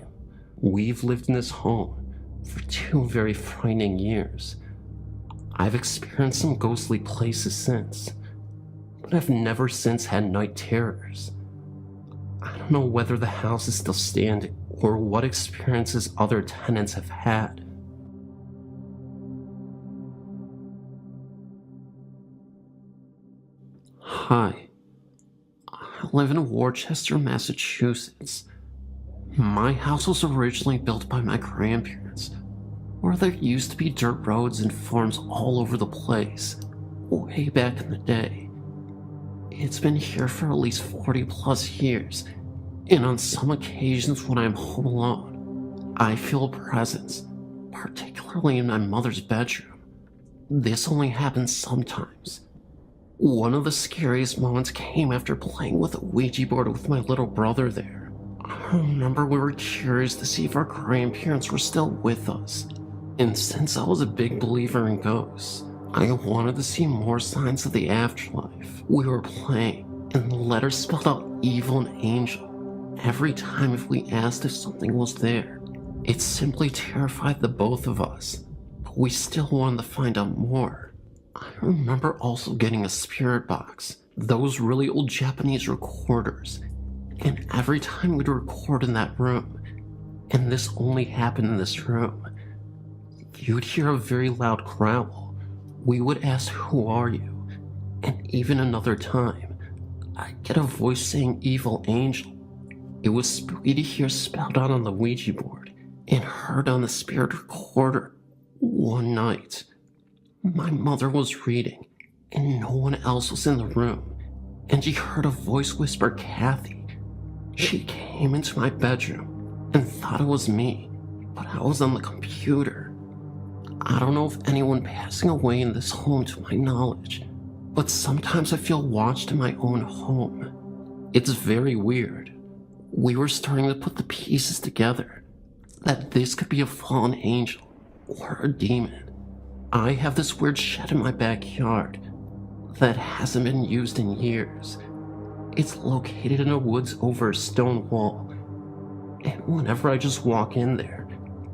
We've lived in this home for 2 very frightening years. I've experienced some ghostly places since, but I've never since had night terrors. I don't know whether the house is still standing or what experiences other tenants have had. Hi, I live in Worcester, Massachusetts. My house was originally built by my grandparents, where there used to be dirt roads and farms all over the place, way back in the day. It's been here for at least 40 plus years, and on some occasions when I'm home alone, I feel a presence, particularly in my mother's bedroom. This only happens sometimes. One of the scariest moments came after playing with a Ouija board with my little brother there. I remember we were curious to see if our grandparents were still with us, and since I was a big believer in ghosts, I wanted to see more signs of the afterlife. We were playing, and the letters spelled out evil and angel every time if we asked if something was there. It simply terrified the both of us, but we still wanted to find out more. I remember also getting a spirit box, those really old Japanese recorders, and every time we'd record in that room, and this only happened in this room, you'd hear a very loud growl. We would ask, "Who are you?" And even another time, I'd get a voice saying evil angel. It was spooky to hear spelled out on the Ouija board and heard on the spirit recorder. One night, my mother was reading and no one else was in the room, and she heard a voice whisper, "Kathy." She came into my bedroom and thought it was me, but I was on the computer. I don't know of anyone passing away in this home to my knowledge, but sometimes I feel watched in my own home. It's very weird. We were starting to put the pieces together, that this could be a fallen angel or a demon. I have this weird shed in my backyard that hasn't been used in years. It's located in the woods over a stone wall, and whenever I just walk in there,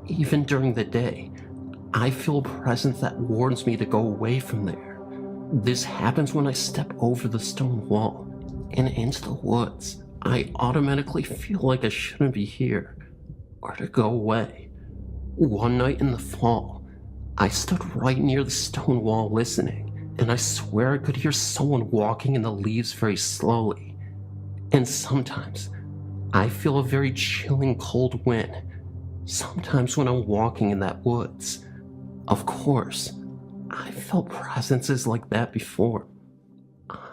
even during the day, I feel a presence that warns me to go away from there. This happens when I step over the stone wall and into the woods. I automatically feel like I shouldn't be here, or to go away. One night in the fall, I stood right near the stone wall listening, and I swear I could hear someone walking in the leaves very slowly. And sometimes, I feel a very chilling cold wind, Sometimes when I'm walking in that woods, of course, I've felt presences like that before.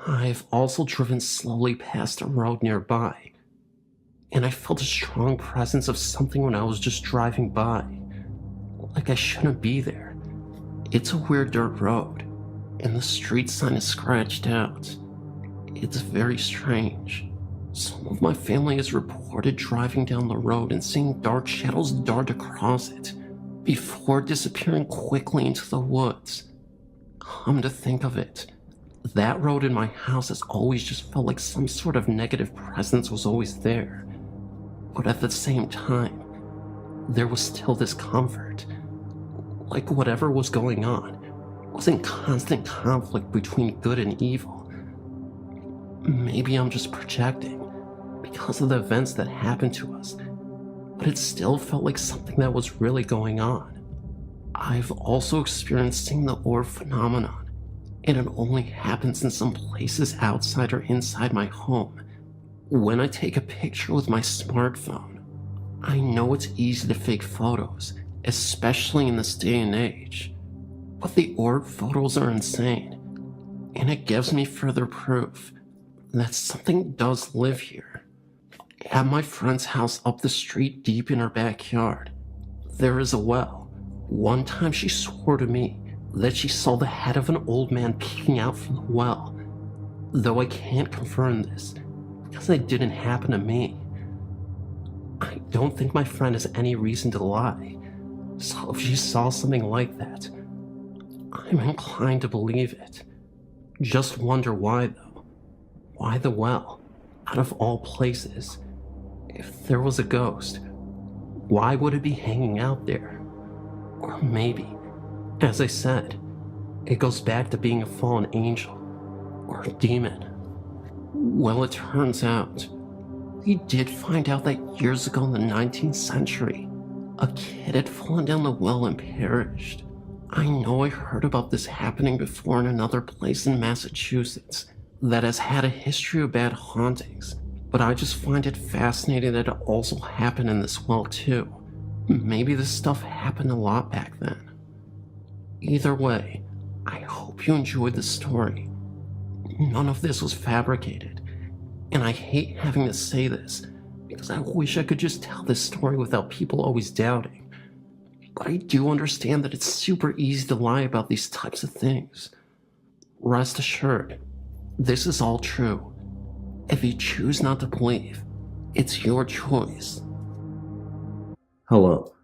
I've also driven slowly past a road nearby, and I felt a strong presence of something when I was just driving by, like I shouldn't be there. It's a weird dirt road, and the street sign is scratched out. It's very strange. Some of my family has reported driving down the road and seeing dark shadows dart across it, before disappearing quickly into the woods. Come to think of it, that road in my house has always just felt like some sort of negative presence was always there. But at the same time, there was still this comfort. Like whatever was going on was in constant conflict between good and evil. Maybe I'm just projecting because of the events that happened to us, but it still felt like something that was really going on. I've also experienced seeing the orb phenomenon, and it only happens in some places outside or inside my home. When I take a picture with my smartphone, I know it's easy to fake photos, especially in this day and age, but the orb photos are insane, and it gives me further proof that something does live here. At my friend's house up the street, deep in her backyard, there is a well. One time she swore to me that she saw the head of an old man peeking out from the well, though I can't confirm this because it didn't happen to me. I don't think my friend has any reason to lie, so if she saw something like that, I'm inclined to believe it. Just wonder why though. Why the well, out of all places? If there was a ghost, why would it be hanging out there? Or maybe, as I said, it goes back to being a fallen angel or a demon. Well, it turns out, we did find out that years ago in the 19th century, a kid had fallen down the well and perished. I know I heard about this happening before in another place in Massachusetts that has had a history of bad hauntings, but I just find it fascinating that it also happened in this well too. Maybe this stuff happened a lot back then. Either way, I hope you enjoyed the story. None of this was fabricated, and I hate having to say this because I wish I could just tell this story without people always doubting. But I do understand that it's super easy to lie about these types of things. Rest assured, this is all true. If you choose not to believe, it's your choice. Hello.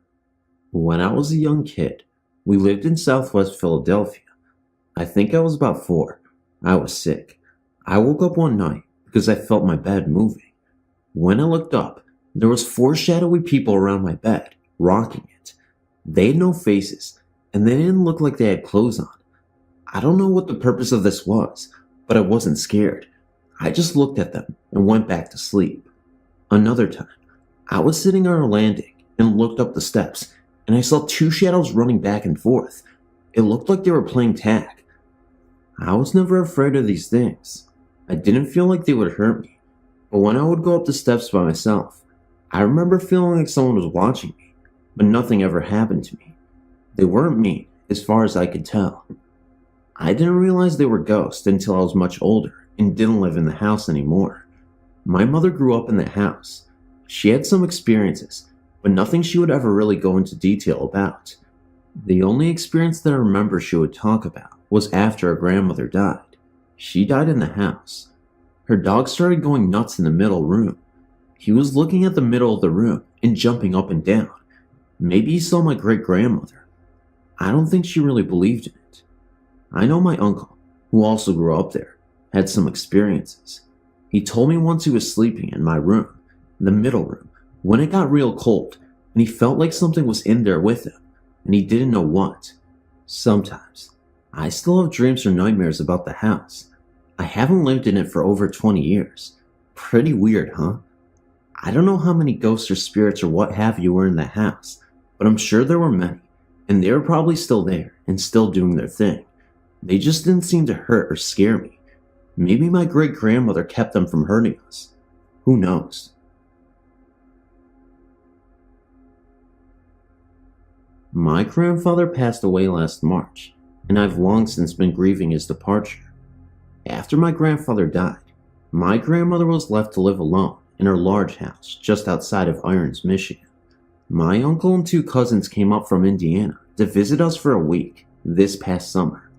When I was a young kid, we lived in Southwest Philadelphia. I think I was about 4. I was sick. I woke up one night because I felt my bed moving. When I looked up, there was 4 shadowy people around my bed, rocking it. They had no faces, and they didn't look like they had clothes on. I don't know what the purpose of this was, but I wasn't scared. I just looked at them and went back to sleep. Another time, I was sitting on a landing and looked up the steps, and I saw 2 shadows running back and forth. It looked like they were playing tag. I was never afraid of these things. I didn't feel like they would hurt me, but when I would go up the steps by myself, I remember feeling like someone was watching me, but nothing ever happened to me. They weren't mean, as far as I could tell. I didn't realize they were ghosts until I was much older and didn't live in the house anymore. My mother grew up in the house. She had some experiences, but nothing she would ever really go into detail about. The only experience that I remember she would talk about was after her grandmother died. She died in the house. Her dog started going nuts in the middle room. He was looking at the middle of the room and jumping up and down. Maybe he saw my great-grandmother. I don't think she really believed in it. I know my uncle, who also grew up there, had some experiences. He told me once he was sleeping in my room, the middle room, when it got real cold, and he felt like something was in there with him, and he didn't know what. Sometimes, I still have dreams or nightmares about the house. I haven't lived in it for over 20 years. Pretty weird, huh? I don't know how many ghosts or spirits or what have you were in the house, but I'm sure there were many, and they were probably still there and still doing their thing. They just didn't seem to hurt or scare me. Maybe my great-grandmother kept them from hurting us. Who knows? My grandfather passed away last March, and I've long since been grieving his departure. After my grandfather died, my grandmother was left to live alone in her large house just outside of Irons, Michigan. My uncle and 2 cousins came up from Indiana to visit us for a week this past summer.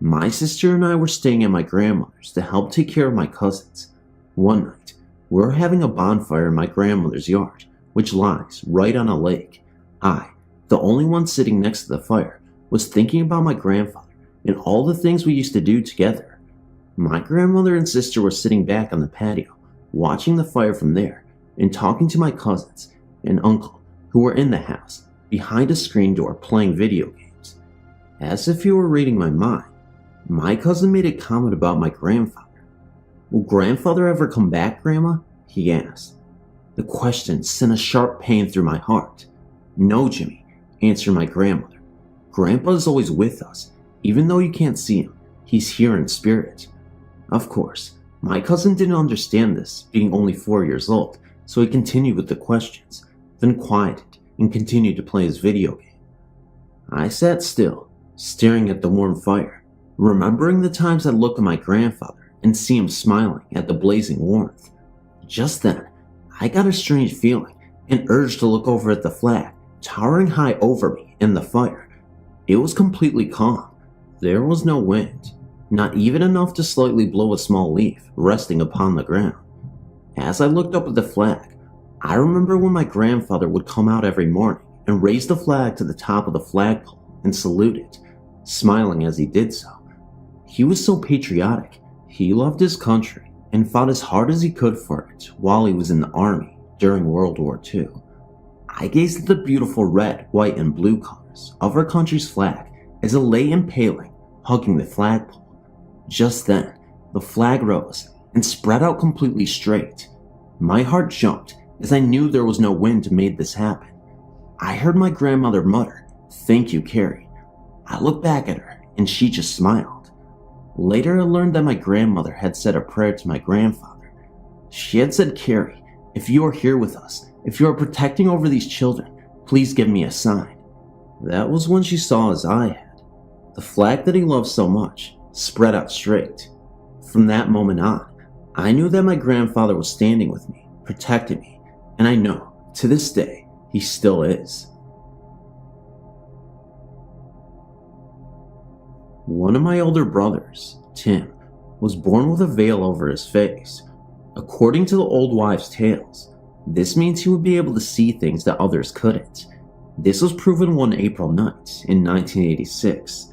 My sister and I were staying at my grandmother's to help take care of my cousins. One night, we were having a bonfire in my grandmother's yard, which lies right on a lake. I, the only one sitting next to the fire, was thinking about my grandfather and all the things we used to do together. My grandmother and sister were sitting back on the patio, watching the fire from there and talking to my cousins and uncle who were in the house behind a screen door playing video games. As if he were reading my mind, my cousin made a comment about my grandfather. "Will grandfather ever come back, Grandma?" he asked. The question sent a sharp pain through my heart. "No, Jimmy," answered my grandmother. "Grandpa is always with us. Even though you can't see him, he's here in spirit." Of course, my cousin didn't understand this, being only 4 years old, so he continued with the questions, then quieted and continued to play his video game. I sat still, staring at the warm fire, remembering the times I'd look at my grandfather and see him smiling at the blazing warmth. Just then, I got a strange feeling, an urge to look over at the flag, towering high over me in the fire. It was completely calm. There was no wind, not even enough to slightly blow a small leaf resting upon the ground. As I looked up at the flag, I remember when my grandfather would come out every morning and raise the flag to the top of the flagpole and salute it, smiling as he did so. He was so patriotic. He loved his country and fought as hard as he could for it while he was in the army during World War II. I gazed at the beautiful red, white, and blue colors of our country's flag as it lay impaling, hugging the flagpole. Just then, the flag rose and spread out completely straight. My heart jumped as I knew there was no wind to make this happen. I heard my grandmother mutter, "Thank you, Carrie." I looked back at her and she just smiled. Later I learned that my grandmother had said a prayer to my grandfather. She had said, "Carrie, if you are here with us, if you are protecting over these children, please give me a sign." That was when she saw as I had. The flag that he loved so much spread out straight. From that moment on, I knew that my grandfather was standing with me, protecting me, and I know, to this day, he still is. One of my older brothers, Tim, was born with a veil over his face. According to the old wives' tales, this means he would be able to see things that others couldn't. This was proven one April night in 1986.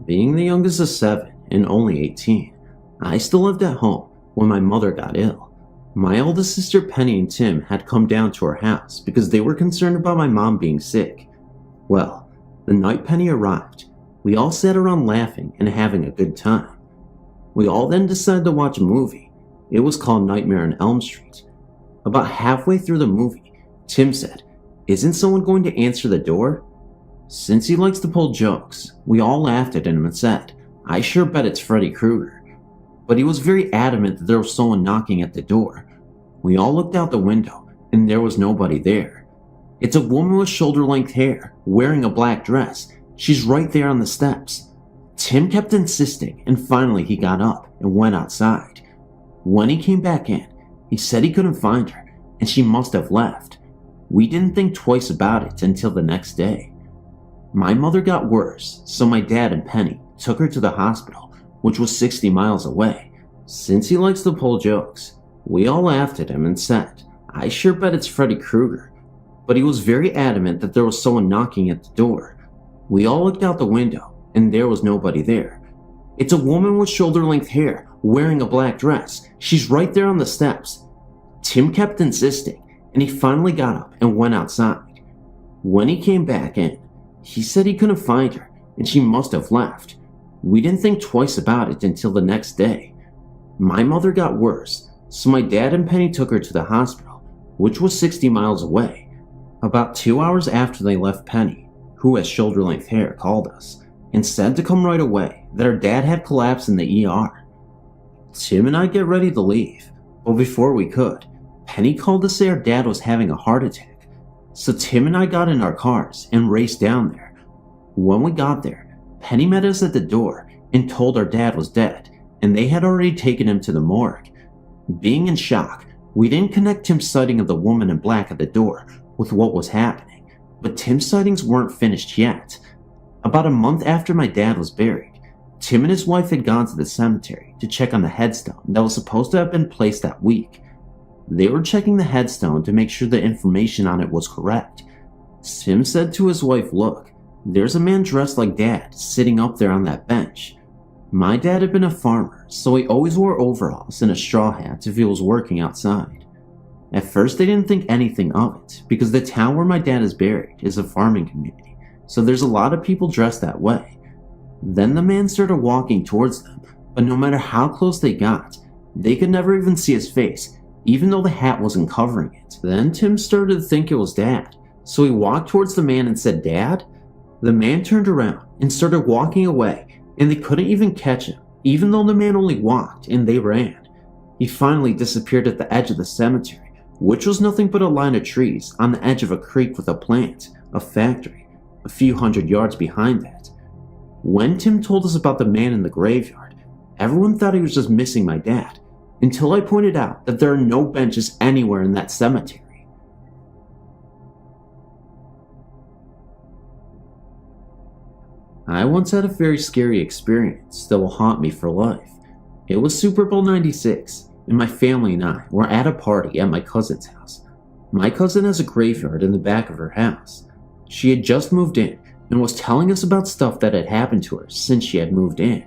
Being the youngest of 7 and only 18, I still lived at home when my mother got ill. My oldest sister Penny and Tim had come down to our house because they were concerned about my mom being sick. Well, the night Penny arrived, we all sat around laughing and having a good time. We all then decided to watch a movie. It was called Nightmare on Elm Street. About halfway through the movie, Tim said, "Isn't someone going to answer the door?" Since he likes to pull jokes, we all laughed at him and said, "I sure bet it's Freddy Krueger." But he was very adamant that there was someone knocking at the door. We all looked out the window, and there was nobody there. "It's a woman with shoulder-length hair, wearing a black dress. She's right there on the steps." Tim kept insisting, and finally he got up and went outside. When he came back in, he said he couldn't find her, and she must have left. We didn't think twice about it until the next day. My mother got worse, so my dad and Penny took her to the hospital, which was 60 miles away. Since he likes to pull jokes, we all laughed at him and said, "I sure bet it's Freddy Krueger." But he was very adamant that there was someone knocking at the door. We all looked out the window, and there was nobody there. "It's a woman with shoulder-length hair, wearing a black dress. She's right there on the steps." Tim kept insisting, and he finally got up and went outside. When he came back in, he said he couldn't find her, and she must have left. We didn't think twice about it until the next day. My mother got worse, so my dad and Penny took her to the hospital, which was 60 miles away. About 2 hours after they left, Penny, who has shoulder-length hair, called us and said to come right away, that her dad had collapsed in the ER. Tim and I get ready to leave, but before we could, Penny called to say our dad was having a heart attack. So Tim and I got in our cars and raced down there. When we got there, Penny met us at the door and told our dad was dead, and they had already taken him to the morgue. Being in shock, we didn't connect Tim's sighting of the woman in black at the door with what was happening, but Tim's sightings weren't finished yet. About a month after my dad was buried, Tim and his wife had gone to the cemetery to check on the headstone that was supposed to have been placed that week. They were checking the headstone to make sure the information on it was correct. Tim said to his wife, "Look, there's a man dressed like Dad sitting up there on that bench." My dad had been a farmer, so he always wore overalls and a straw hat if he was working outside. At first they didn't think anything of it, because the town where my dad is buried is a farming community, so there's a lot of people dressed that way. Then the man started walking towards them, but no matter how close they got, they could never even see his face, even though the hat wasn't covering it. Then Tim started to think it was Dad, so he walked towards the man and said, "Dad?" The man turned around and started walking away, and they couldn't even catch him, even though the man only walked and they ran. He finally disappeared at the edge of the cemetery, which was nothing but a line of trees on the edge of a creek with a plant, a factory, a few hundred yards behind that. When Tim told us about the man in the graveyard, everyone thought he was just missing my dad, until I pointed out that there are no benches anywhere in that cemetery. I once had a very scary experience that will haunt me for life. It was Super Bowl 96, and my family and I were at a party at my cousin's house. My cousin has a graveyard in the back of her house. She had just moved in and was telling us about stuff that had happened to her since she had moved in.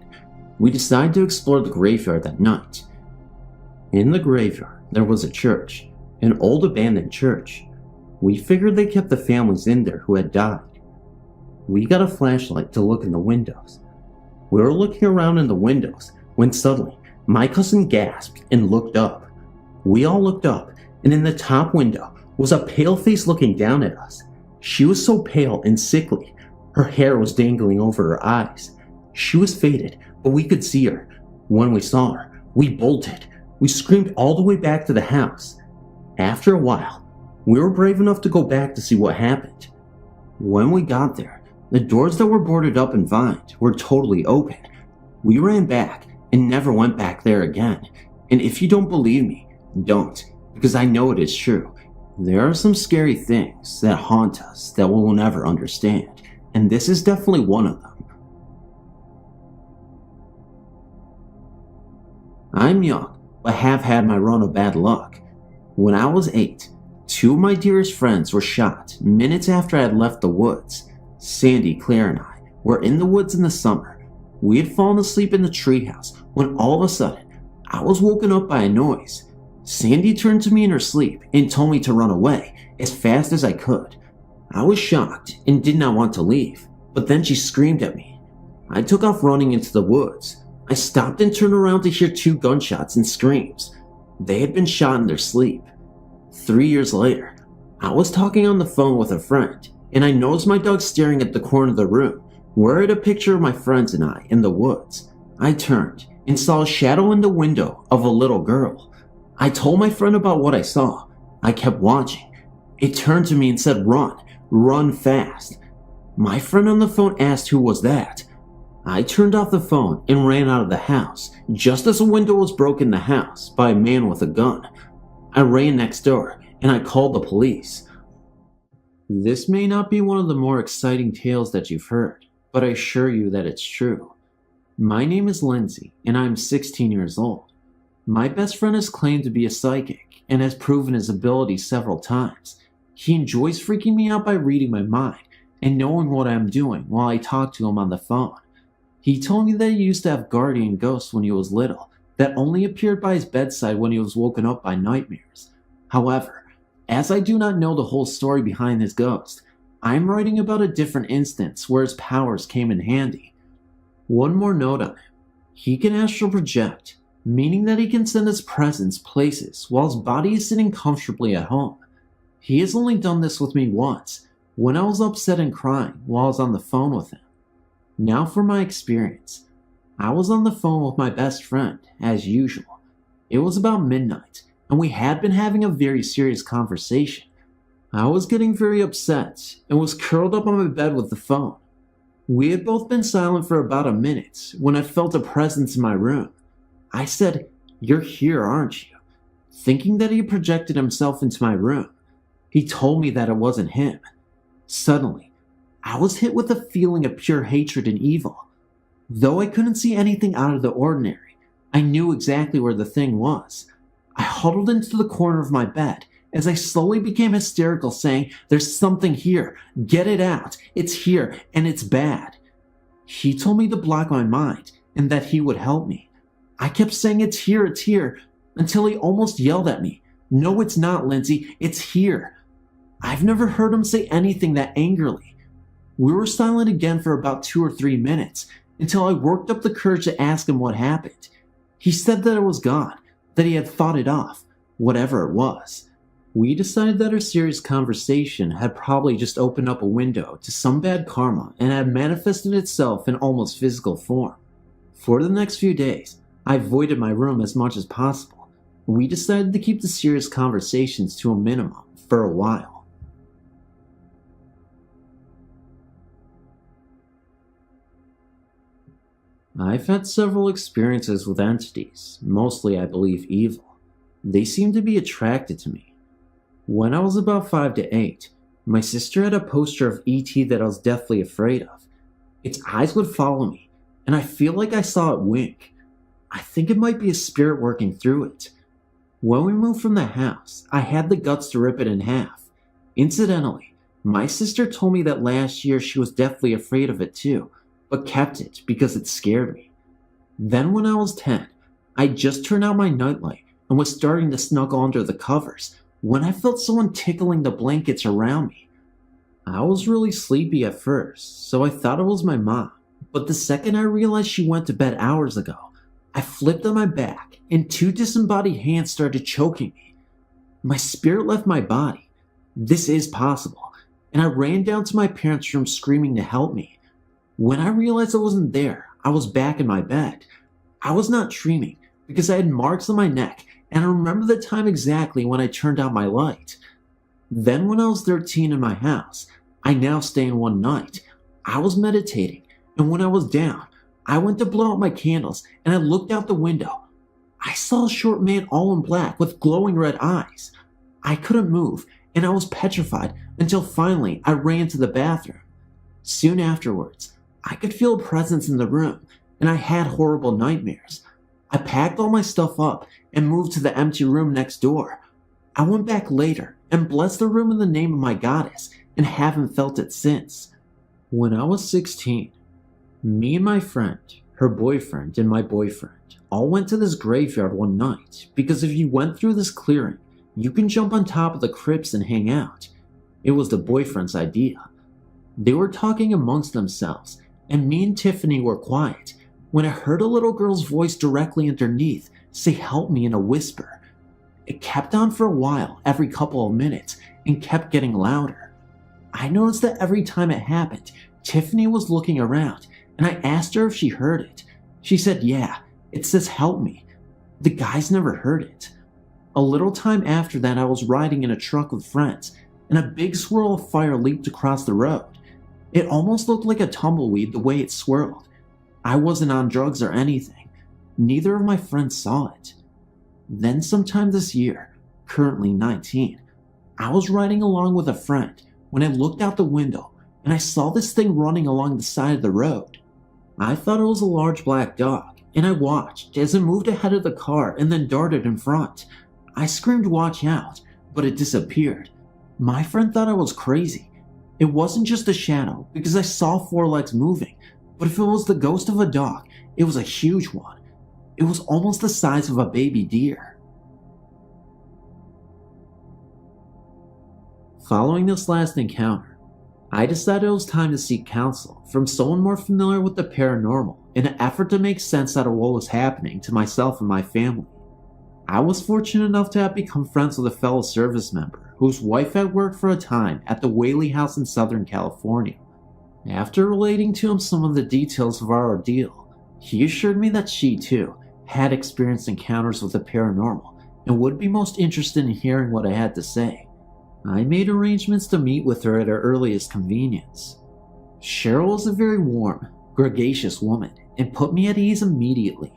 We decided to explore the graveyard that night. In the graveyard, there was a church, an old abandoned church. We figured they kept the families in there who had died. We got a flashlight to look in the windows. We were looking around in the windows when suddenly my cousin gasped and looked up. We all looked up, and in the top window was a pale face looking down at us. She was so pale and sickly, her hair was dangling over her eyes. She was faded, but we could see her. When we saw her, we bolted. We screamed all the way back to the house. After a while, we were brave enough to go back to see what happened. When we got there, the doors that were boarded up and vined were totally open. We ran back and never went back there again. And if you don't believe me, don't, because I know it is true. There are some scary things that haunt us that we will never understand, and this is definitely one of them. I'm young, but have had my run of bad luck. When I was 8, 2 of my dearest friends were shot minutes after I had left the woods. Sandy, Claire, and I were in the woods in the summer. We had fallen asleep in the treehouse when all of a sudden, I was woken up by a noise. Sandy turned to me in her sleep and told me to run away as fast as I could. I was shocked and did not want to leave, but then she screamed at me. I took off running into the woods. I stopped and turned around to hear 2 gunshots and screams. They had been shot in their sleep. 3 years later, I was talking on the phone with a friend, and I noticed my dog staring at the corner of the room, where I had a picture of my friends and I in the woods. I turned and saw a shadow in the window of a little girl. I told my friend about what I saw. I kept watching. It turned to me and said, "Run, run fast." My friend on the phone asked who was that. I turned off the phone and ran out of the house, just as a window was broken in the house by a man with a gun. I ran next door and I called the police. This may not be one of the more exciting tales that you've heard, but I assure you that it's true. My name is Lindsay, and I'm 16 years old. My best friend has claimed to be a psychic and has proven his ability several times. He enjoys freaking me out by reading my mind and knowing what I'm doing while I talk to him on the phone. He told me that he used to have guardian ghosts when he was little that only appeared by his bedside when he was woken up by nightmares. However, as I do not know the whole story behind his ghost, I'm writing about a different instance where his powers came in handy. One more note on him. He can astral project, meaning that he can send his presence places while his body is sitting comfortably at home. He has only done this with me once, when I was upset and crying while I was on the phone with him. Now for my experience. I was on the phone with my best friend, as usual. It was about midnight, and we had been having a very serious conversation. I was getting very upset and was curled up on my bed with the phone. We had both been silent for about a minute when I felt a presence in my room. I said, "You're here, aren't you?" Thinking that he projected himself into my room. He told me that it wasn't him. Suddenly, I was hit with a feeling of pure hatred and evil. Though I couldn't see anything out of the ordinary, I knew exactly where the thing was. I huddled into the corner of my bed as I slowly became hysterical, saying, "There's something here. Get it out. It's here, and it's bad." He told me to block my mind and that he would help me. I kept saying, it's here, until he almost yelled at me. "No, it's not, Lindsay. It's here." I've never heard him say anything that angrily. We were silent again for about 2 or 3 minutes until I worked up the courage to ask him what happened. He said that it was gone, that he had fought it off, whatever it was. We decided that our serious conversation had probably just opened up a window to some bad karma and had manifested itself in almost physical form. For the next few days, I avoided my room as much as possible. We decided to keep the serious conversations to a minimum for a while. I've had several experiences with entities, mostly I believe evil. They seem to be attracted to me. When I was about 5 to 8, my sister had a poster of E.T. that I was deathly afraid of. Its eyes would follow me, and I feel like I saw it wink. I think it might be a spirit working through it. When we moved from the house, I had the guts to rip it in half. Incidentally, my sister told me that last year she was deathly afraid of it too, but kept it because it scared me. Then when I was 10, I just turned out my nightlight and was starting to snuggle under the covers when I felt someone tickling the blankets around me. I was really sleepy at first, so I thought it was my mom, but the second I realized she went to bed hours ago, I flipped on my back and 2 disembodied hands started choking me. My spirit left my body. This is possible, and I ran down to my parents' room screaming to help me. When I realized I wasn't there, I was back in my bed. I was not dreaming because I had marks on my neck, and I remember the time exactly when I turned out my light. Then when I was 13 in my house, I now stay in one night, I was meditating, and when I was down, I went to blow out my candles and I looked out the window. I saw a short man all in black with glowing red eyes. I couldn't move, and I was petrified until finally I ran to the bathroom. Soon afterwards, I could feel a presence in the room, and I had horrible nightmares. I packed all my stuff up and moved to the empty room next door. I went back later and blessed the room in the name of my goddess and haven't felt it since. When I was 16, me and my friend, her boyfriend, and my boyfriend all went to this graveyard one night because if you went through this clearing, you can jump on top of the crypts and hang out. It was the boyfriend's idea. They were talking amongst themselves, and me and Tiffany were quiet when I heard a little girl's voice directly underneath say "help me" in a whisper. It kept on for a while, every couple of minutes, and kept getting louder. I noticed that every time it happened, Tiffany was looking around, and I asked her if she heard it. She said, "Yeah, it says help me." The guys never heard it. A little time after that, I was riding in a truck with friends, and a big swirl of fire leaped across the road. It almost looked like a tumbleweed the way it swirled. I wasn't on drugs or anything. Neither of my friends saw it. Then sometime this year, currently 19, I was riding along with a friend when I looked out the window and I saw this thing running along the side of the road. I thought it was a large black dog, and I watched as it moved ahead of the car and then darted in front. I screamed "watch out," but it disappeared. My friend thought I was crazy. It wasn't just a shadow because I saw 4 legs moving, but if it was the ghost of a dog, it was a huge one. It was almost the size of a baby deer. Following this last encounter, I decided it was time to seek counsel from someone more familiar with the paranormal in an effort to make sense out of what was happening to myself and my family. I was fortunate enough to have become friends with a fellow service member whose wife had worked for a time at the Whaley House in Southern California. After relating to him some of the details of our ordeal, he assured me that she too had experienced encounters with the paranormal and would be most interested in hearing what I had to say. I made arrangements to meet with her at her earliest convenience. Cheryl was a very warm, gregarious woman and put me at ease immediately.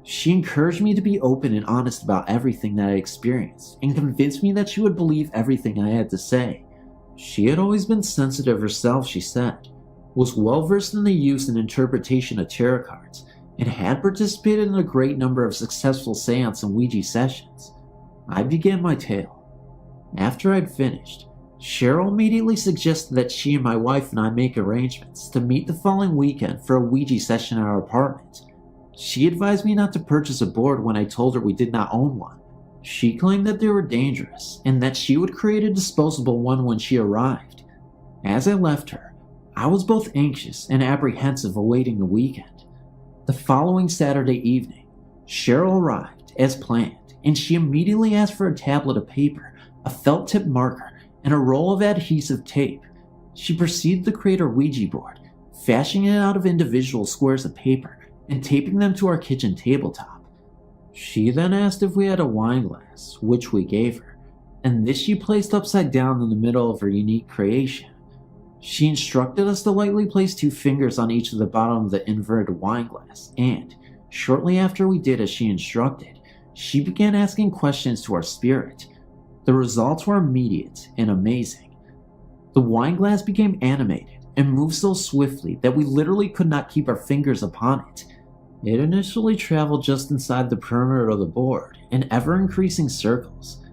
She encouraged me to be open and honest about everything that I experienced and convinced me that she would believe everything I had to say. She had always been sensitive herself, she said, was well versed in the use and interpretation of tarot cards, and had participated in a great number of successful seance and Ouija sessions. I began my tale. After I'd finished, Cheryl immediately suggested that she and my wife and I make arrangements to meet the following weekend for a Ouija session at our apartment. She advised me not to purchase a board when I told her we did not own one. She claimed that they were dangerous and that she would create a disposable one when she arrived. As I left her, I was both anxious and apprehensive awaiting the weekend. The following Saturday evening, Cheryl arrived as planned, and she immediately asked for a tablet of paper, a felt tip marker, and a roll of adhesive tape. She proceeded to create her Ouija board, fashioning it out of individual squares of paper and taping them to our kitchen tabletop. She then asked if we had a wine glass, which we gave her, and this she placed upside down in the middle of her unique creation. She instructed us to lightly place 2 fingers on each of the bottom of the inverted wine glass, and, shortly after we did as she instructed, she began asking questions to our spirit. The results were immediate and amazing. The wine glass became animated and moved so swiftly that we literally could not keep our fingers upon it. It initially traveled just inside the perimeter of the board in ever-increasing circles.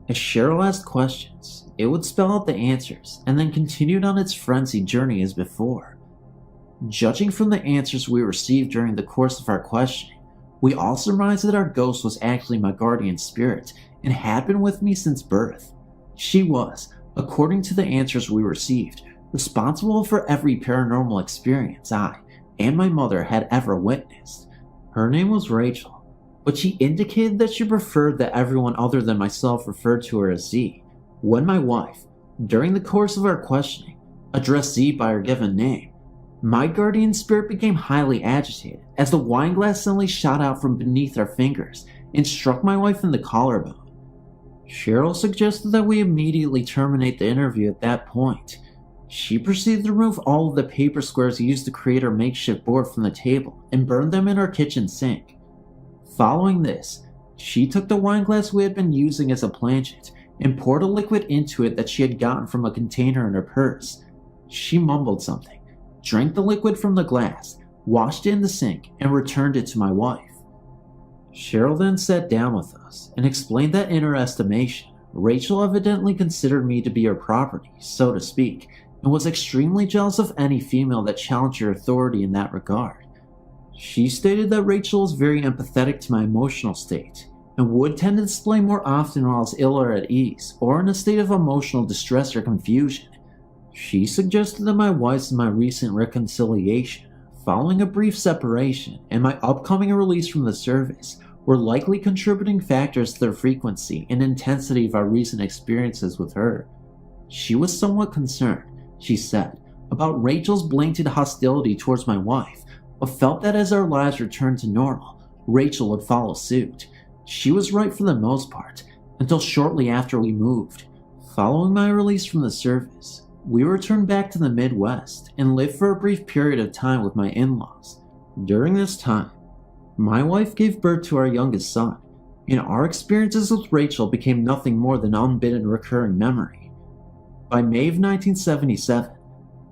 As Cheryl asked questions, it would spell out the answers and then continued on its frenzied journey as before. Judging from the answers we received during the course of our questioning, we all surmised that our ghost was actually my guardian spirit and had been with me since birth. She was, according to the answers we received, responsible for every paranormal experience I and my mother had ever witnessed. Her name was Rachel, but she indicated that she preferred that everyone other than myself referred to her as Z. When my wife, during the course of our questioning, addressed Z by her given name, my guardian spirit became highly agitated as the wine glass suddenly shot out from beneath our fingers and struck my wife in the collarbone. Cheryl suggested that we immediately terminate the interview at that point. She proceeded to remove all of the paper squares used to create our makeshift board from the table and burned them in our kitchen sink. Following this, she took the wine glass we had been using as a planchet and poured a liquid into it that she had gotten from a container in her purse. She mumbled something, drank the liquid from the glass, washed it in the sink, and returned it to my wife. Cheryl then sat down with us and explained that in her estimation, Rachel evidently considered me to be her property, so to speak, and was extremely jealous of any female that challenged her authority in that regard. She stated that Rachel was very empathetic to my emotional state and would tend to display more often when I was ill or at ease, or in a state of emotional distress or confusion. She suggested that my wife's and my recent reconciliation, following a brief separation, and my upcoming release from the service were likely contributing factors to the frequency and intensity of our recent experiences with her. She was somewhat concerned, she said, about Rachel's blatant hostility towards my wife, but felt that as our lives returned to normal, Rachel would follow suit. She was right for the most part, until shortly after we moved. Following my release from the service, we returned back to the Midwest and lived for a brief period of time with my in-laws. During this time, my wife gave birth to our youngest son, and our experiences with Rachel became nothing more than unbidden recurring memory. By May of 1977,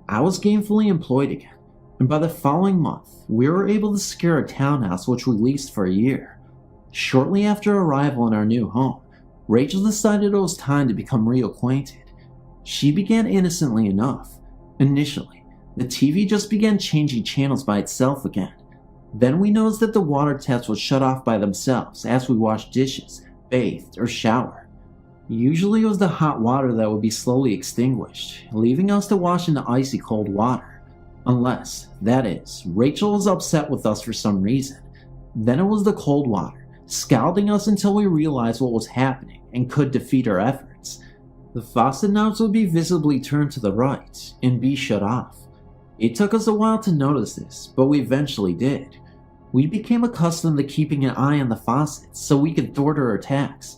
I was gainfully employed again, and by the following month, we were able to secure a townhouse which we leased for a year. Shortly after arrival in our new home, Rachel decided it was time to become reacquainted. She began innocently enough. Initially, the TV just began changing channels by itself again. Then we noticed that the water taps would shut off by themselves as we washed dishes, bathed, or showered. Usually it was the hot water that would be slowly extinguished, leaving us to wash in the icy cold water. Unless, that is, Rachel was upset with us for some reason. Then it was the cold water, scalding us until we realized what was happening and could defeat our efforts. The faucet knobs would be visibly turned to the right and be shut off. It took us a while to notice this, but we eventually did. We became accustomed to keeping an eye on the faucets so we could thwart her attacks.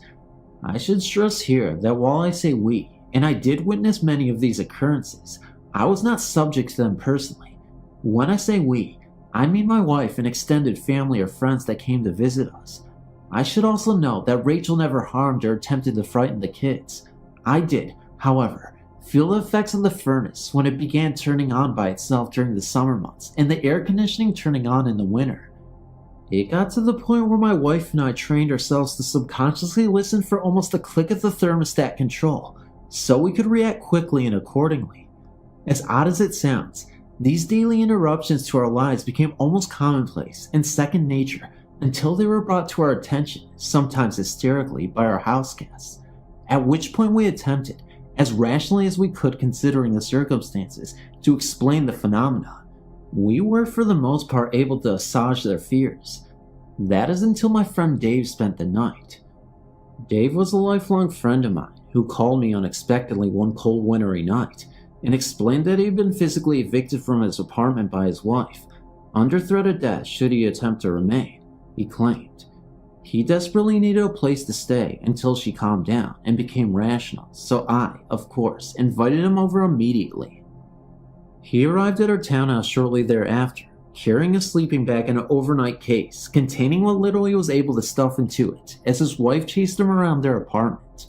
I should stress here that while I say we, and I did witness many of these occurrences. I was not subject to them personally. When I say we, I mean my wife and extended family or friends that came to visit us. I should also note that Rachel never harmed or attempted to frighten the kids. I did, however, feel the effects of the furnace when it began turning on by itself during the summer months and the air conditioning turning on in the winter. It got to the point where my wife and I trained ourselves to subconsciously listen for almost a click of the thermostat control, so we could react quickly and accordingly. As odd as it sounds, these daily interruptions to our lives became almost commonplace and second nature until they were brought to our attention, sometimes hysterically, by our house guests, at which point we attempted, as rationally as we could considering the circumstances, to explain the phenomenon. We were for the most part able to assuage their fears. That is until my friend Dave spent the night. Dave was a lifelong friend of mine who called me unexpectedly one cold wintry night and explained that he had been physically evicted from his apartment by his wife, under threat of death should he attempt to remain, he claimed. He desperately needed a place to stay until she calmed down and became rational, so I, of course, invited him over immediately. He arrived at our townhouse shortly thereafter, carrying a sleeping bag and an overnight case containing what little he was able to stuff into it as his wife chased him around their apartment.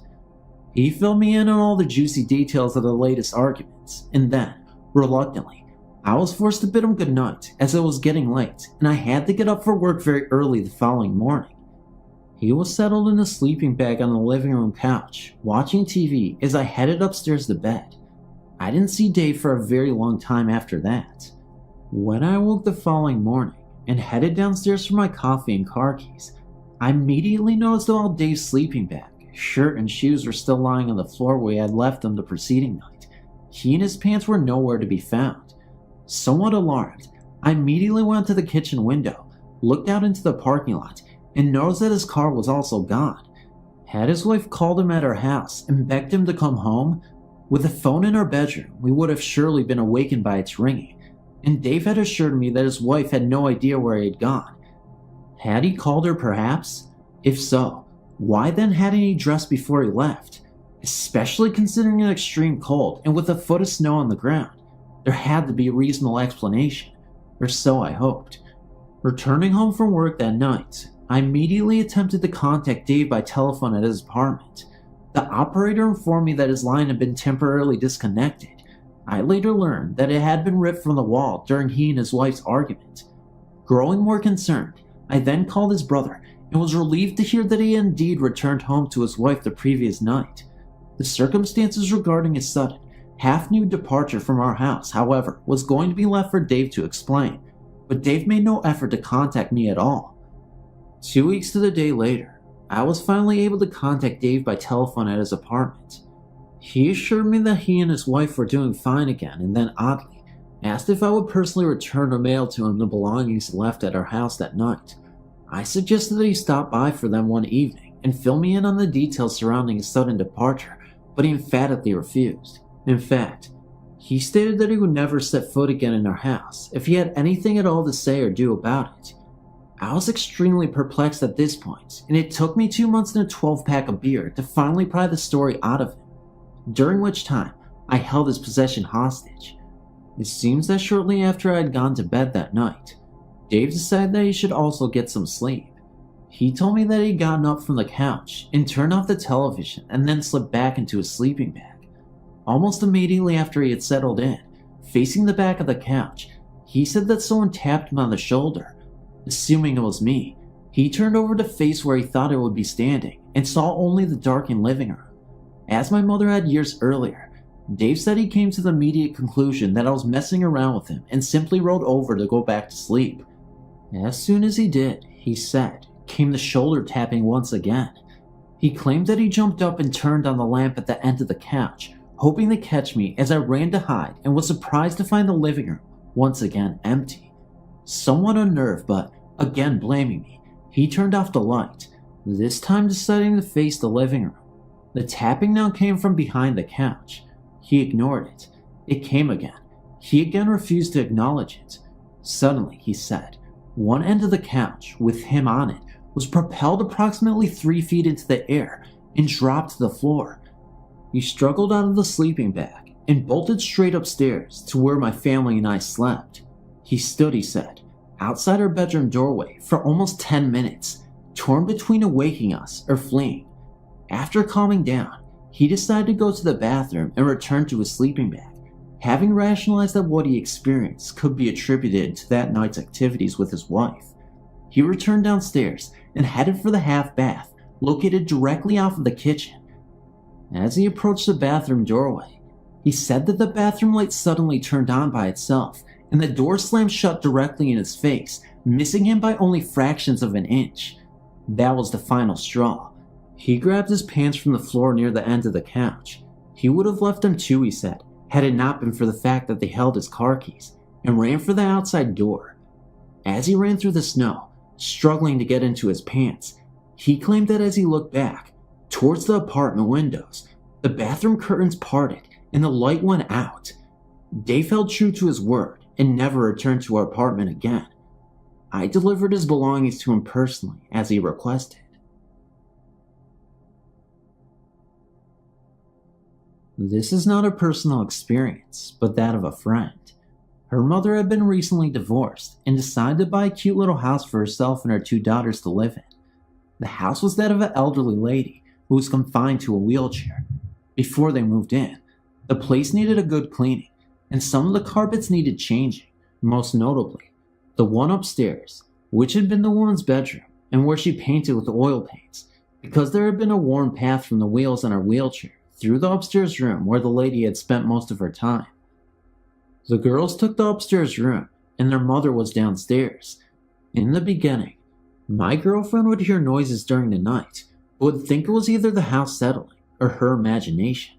He filled me in on all the juicy details of the latest arguments, and then, reluctantly, I was forced to bid him goodnight as it was getting late and I had to get up for work very early the following morning. He was settled in a sleeping bag on the living room couch, watching TV as I headed upstairs to bed. I didn't see Dave for a very long time after that. When I awoke the following morning and headed downstairs for my coffee and car keys, I immediately noticed that while Dave's sleeping bag, shirt, and shoes were still lying on the floor where he had left them the preceding night, he and his pants were nowhere to be found. Somewhat alarmed, I immediately went to the kitchen window, looked out into the parking lot, and noticed that his car was also gone. Had his wife called him at her house and begged him to come home, with the phone in our bedroom, we would have surely been awakened by its ringing, and Dave had assured me that his wife had no idea where he had gone. Had he called her perhaps? If so, why then hadn't he dressed before he left? Especially considering an extreme cold and with a foot of snow on the ground, there had to be a reasonable explanation, or so I hoped. Returning home from work that night, I immediately attempted to contact Dave by telephone at his apartment. The operator informed me that his line had been temporarily disconnected. I later learned that it had been ripped from the wall during he and his wife's argument. Growing more concerned, I then called his brother and was relieved to hear that he had indeed returned home to his wife the previous night. The circumstances regarding his sudden, half-nude departure from our house, however, was going to be left for Dave to explain, but Dave made no effort to contact me at all. 2 weeks to the day later, I was finally able to contact Dave by telephone at his apartment. He assured me that he and his wife were doing fine again and then oddly asked if I would personally return or mail to him the belongings left at our house that night. I suggested that he stop by for them one evening and fill me in on the details surrounding his sudden departure, but he emphatically refused. In fact, he stated that he would never set foot again in our house if he had anything at all to say or do about it. I was extremely perplexed at this point, and it took me 2 months and a 12-pack of beer to finally pry the story out of him, during which time I held his possession hostage. It seems that shortly after I had gone to bed that night, Dave decided that he should also get some sleep. He told me that he had gotten up from the couch and turned off the television and then slipped back into his sleeping bag. Almost immediately after he had settled in, facing the back of the couch, he said that someone tapped him on the shoulder. Assuming it was me, he turned over to face where he thought I would be standing and saw only the darkened living room. As my mother had years earlier, Dave said he came to the immediate conclusion that I was messing around with him and simply rolled over to go back to sleep. As soon as he did, he said, came the shoulder tapping once again. He claimed that he jumped up and turned on the lamp at the end of the couch, hoping to catch me as I ran to hide and was surprised to find the living room once again empty. Somewhat unnerved, but again blaming me, he turned off the light, this time deciding to face the living room. The tapping now came from behind the couch. He ignored it. It came again. He again refused to acknowledge it. Suddenly, he said, one end of the couch, with him on it, was propelled approximately 3 feet into the air and dropped to the floor. He struggled out of the sleeping bag and bolted straight upstairs to where my family and I slept. He stood, he said, outside our bedroom doorway for almost 10 minutes, torn between awaking us or fleeing. After calming down, he decided to go to the bathroom and return to his sleeping bag, having rationalized that what he experienced could be attributed to that night's activities with his wife. He returned downstairs and headed for the half bath located directly off of the kitchen. As he approached the bathroom doorway, he said that the bathroom light suddenly turned on by itself and the door slammed shut directly in his face, missing him by only fractions of an inch. That was the final straw. He grabbed his pants from the floor near the end of the couch. He would have left them too, he said, had it not been for the fact that they held his car keys, and ran for the outside door. As he ran through the snow, struggling to get into his pants, he claimed that as he looked back towards the apartment windows, the bathroom curtains parted and the light went out. Dave held true to his word and never returned to our apartment again. I delivered his belongings to him personally as he requested. This is not a personal experience, but that of a friend. Her mother had been recently divorced and decided to buy a cute little house for herself and her 2 daughters to live in. The house was that of an elderly lady who was confined to a wheelchair. Before they moved in, the place needed a good cleaning, and some of the carpets needed changing, most notably the one upstairs, which had been the woman's bedroom and where she painted with oil paints, because there had been a worn path from the wheels on her wheelchair through the upstairs room where the lady had spent most of her time. The girls took the upstairs room, and their mother was downstairs. In the beginning, my girlfriend would hear noises during the night, but would think it was either the house settling or her imagination.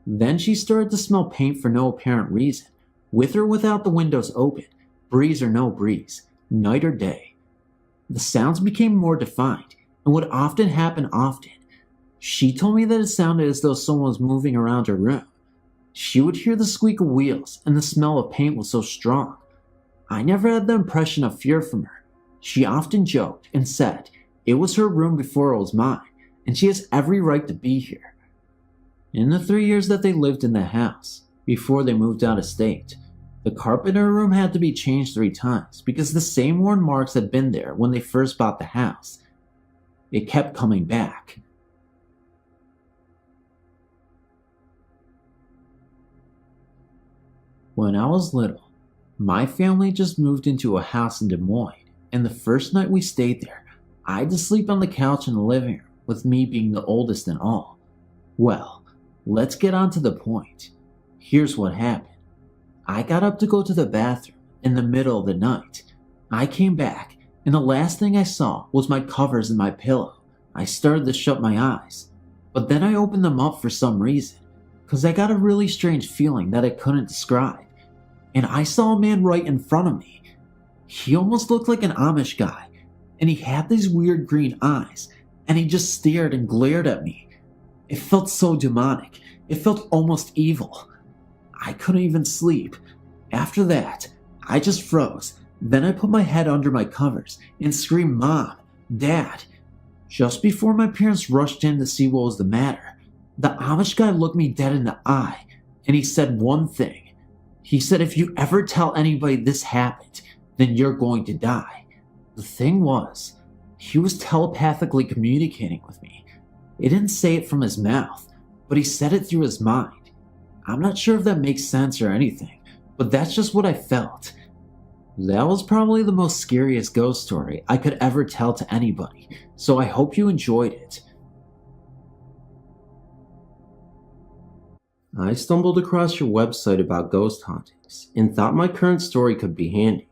Then she started to smell paint for no apparent reason, with or without the windows open, breeze or no breeze, night or day. The sounds became more defined and would often happen often. She told me that it sounded as though someone was moving around her room. She would hear the squeak of wheels, and the smell of paint was so strong. I never had the impression of fear from her. She often joked and said it was her room before it was mine, and she has every right to be here. In the 3 years that they lived in the house, before they moved out of state, the carpet in her room had to be changed 3 times because the same worn marks had been there when they first bought the house. It kept coming back. When I was little, my family just moved into a house in Des Moines, and the first night we stayed there, I had to sleep on the couch in the living room, with me being the oldest and all. Well, let's get on to the point. Here's what happened. I got up to go to the bathroom in the middle of the night. I came back, and the last thing I saw was my covers and my pillow. I started to shut my eyes, but then I opened them up for some reason, because I got a really strange feeling that I couldn't describe. And I saw a man right in front of me. He almost looked like an Amish guy, and he had these weird green eyes, and he just stared and glared at me. It felt so demonic. It felt almost evil. I couldn't even sleep. After that, I just froze. Then I put my head under my covers and screamed, "Mom, Dad." Just before my parents rushed in to see what was the matter, the Amish guy looked me dead in the eye, and he said one thing. He said, "If you ever tell anybody this happened, then you're going to die." The thing was, he was telepathically communicating with me. He didn't say it from his mouth, but he said it through his mind. I'm not sure if that makes sense or anything, but that's just what I felt. That was probably the most scariest ghost story I could ever tell to anybody, so I hope you enjoyed it. I stumbled across your website about ghost hauntings and thought my current story could be handy.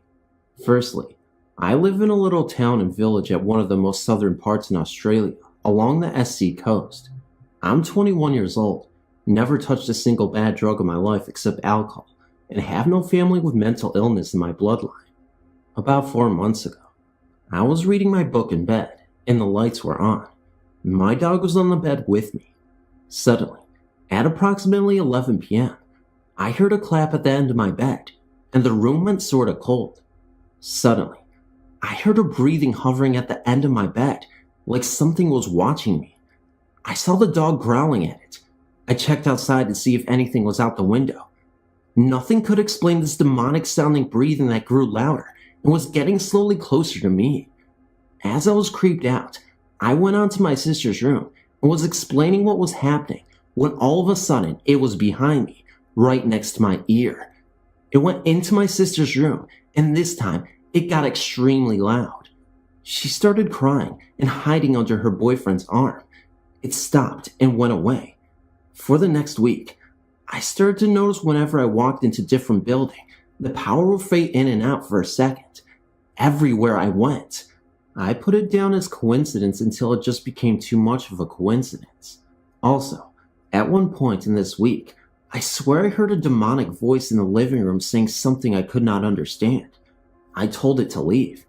Firstly, I live in a little town and village at one of the most southern parts in Australia, along the SC coast. I'm 21 years old, never touched a single bad drug in my life except alcohol, and have no family with mental illness in my bloodline. About 4 months ago, I was reading my book in bed, and the lights were on. My dog was on the bed with me. Suddenly, at approximately 11 p.m., I heard a clap at the end of my bed, and the room went sorta cold. Suddenly, I heard a breathing hovering at the end of my bed, like something was watching me. I saw the dog growling at it. I checked outside to see if anything was out the window. Nothing could explain this demonic sounding breathing that grew louder and was getting slowly closer to me. As I was creeped out, I went on to my sister's room and was explaining what was happening when all of a sudden it was behind me, right next to my ear. It went into my sister's room, and this time it got extremely loud. She started crying and hiding under her boyfriend's arm. It stopped and went away. For the next week, I started to notice whenever I walked into different building, the power would fade in and out for a second. Everywhere I went. I put it down as coincidence until it just became too much of a coincidence. Also, at one point in this week, I swear I heard a demonic voice in the living room saying something I could not understand. I told it to leave.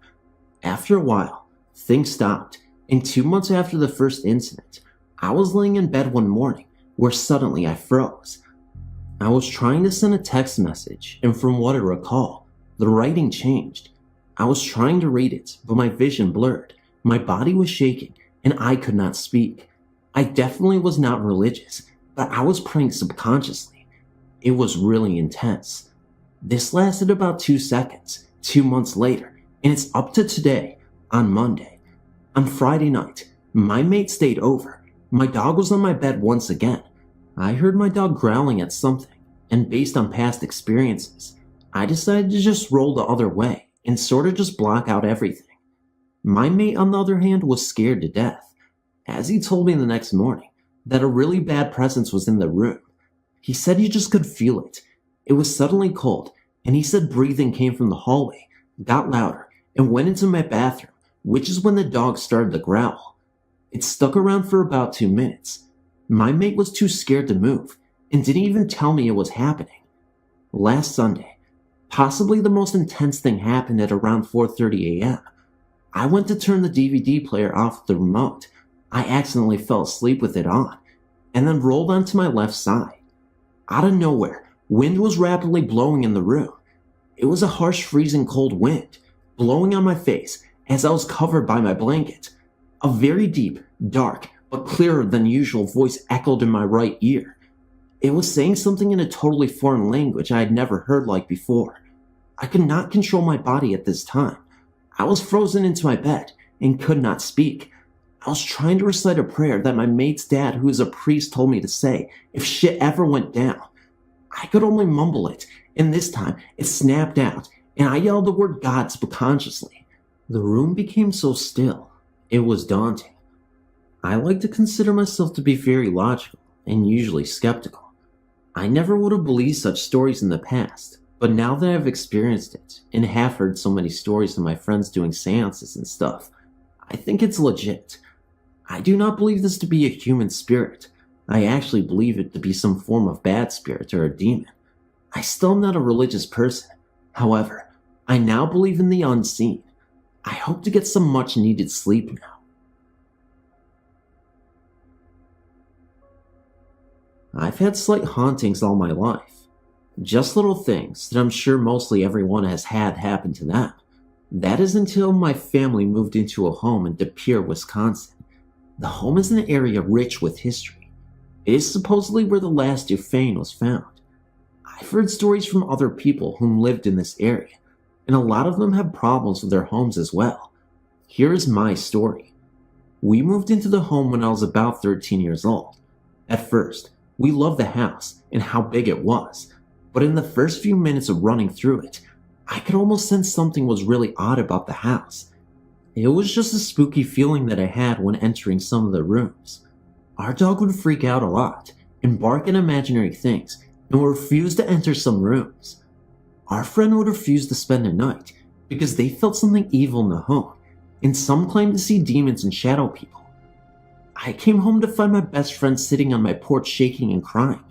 After a while, things stopped, and 2 months after the first incident, I was laying in bed one morning where suddenly I froze. I was trying to send a text message, and from what I recall, the writing changed. I was trying to read it, but my vision blurred, my body was shaking, and I could not speak. I definitely was not religious, but I was praying subconsciously. It was really intense. This lasted about 2 seconds, 2 months later, and it's up to today, on Monday. On Friday night, my mate stayed over. My dog was on my bed once again. I heard my dog growling at something, and based on past experiences, I decided to just roll the other way and sort of just block out everything. My mate, on the other hand, was scared to death, as he told me the next morning that a really bad presence was in the room. He said he just could feel it. It was suddenly cold, and he said breathing came from the hallway, got louder, and went into my bathroom, which is when the dog started to growl. It stuck around for about 2 minutes. My mate was too scared to move, and didn't even tell me it was happening. Last Sunday, possibly the most intense thing happened at around 4:30 a.m. I went to turn the DVD player off with the remote. I accidentally fell asleep with it on, and then rolled onto my left side. Out of nowhere, wind was rapidly blowing in the room. It was a harsh, freezing cold wind, blowing on my face as I was covered by my blanket. A very deep, dark, but clearer than usual voice echoed in my right ear. It was saying something in a totally foreign language I had never heard like before. I could not control my body at this time. I was frozen into my bed and could not speak. I was trying to recite a prayer that my mate's dad, who is a priest, told me to say if shit ever went down. I could only mumble it, and this time it snapped out, and I yelled the word God subconsciously. The room became so still. It was daunting. I like to consider myself to be very logical and usually skeptical. I never would have believed such stories in the past, but now that I've experienced it and have heard so many stories of my friends doing seances and stuff, I think it's legit. I do not believe this to be a human spirit. I actually believe it to be some form of bad spirit or a demon. I still am not a religious person. However, I now believe in the unseen. I hope to get some much needed sleep now. I've had slight hauntings all my life. Just little things that I'm sure mostly everyone has had happen to them. That is until my family moved into a home in De Pere, Wisconsin. The home is an area rich with history. It is supposedly where the last Dufresne was found. I've heard stories from other people whom lived in this area, and a lot of them have problems with their homes as well. Here is my story. We moved into the home when I was about 13 years old. At first, we loved the house and how big it was, but in the first few minutes of running through it, I could almost sense something was really odd about the house. It was just a spooky feeling that I had when entering some of the rooms. Our dog would freak out a lot and bark at imaginary things and would refuse to enter some rooms. Our friend would refuse to spend the night because they felt something evil in the home, and some claimed to see demons and shadow people. I came home to find my best friend sitting on my porch shaking and crying.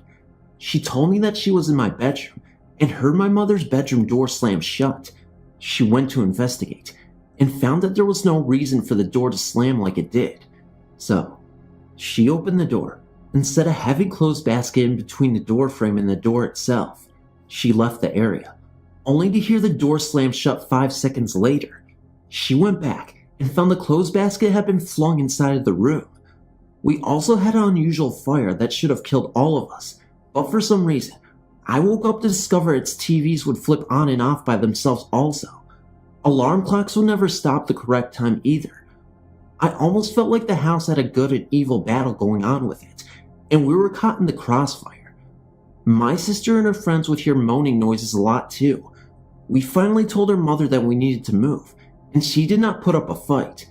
She told me that she was in my bedroom and heard my mother's bedroom door slam shut. She went to investigate and found that there was no reason for the door to slam like it did. So, she opened the door and set a heavy clothes basket in between the door frame and the door itself. She left the area, only to hear the door slam shut 5 seconds later. She went back and found the clothes basket had been flung inside of the room. We also had an unusual fire that should have killed all of us, but for some reason, I woke up to discover its TVs would flip on and off by themselves also. Alarm clocks would never stop the correct time either. I almost felt like the house had a good and evil battle going on with it, and we were caught in the crossfire. My sister and her friends would hear moaning noises a lot too. We finally told her mother that we needed to move, and she did not put up a fight.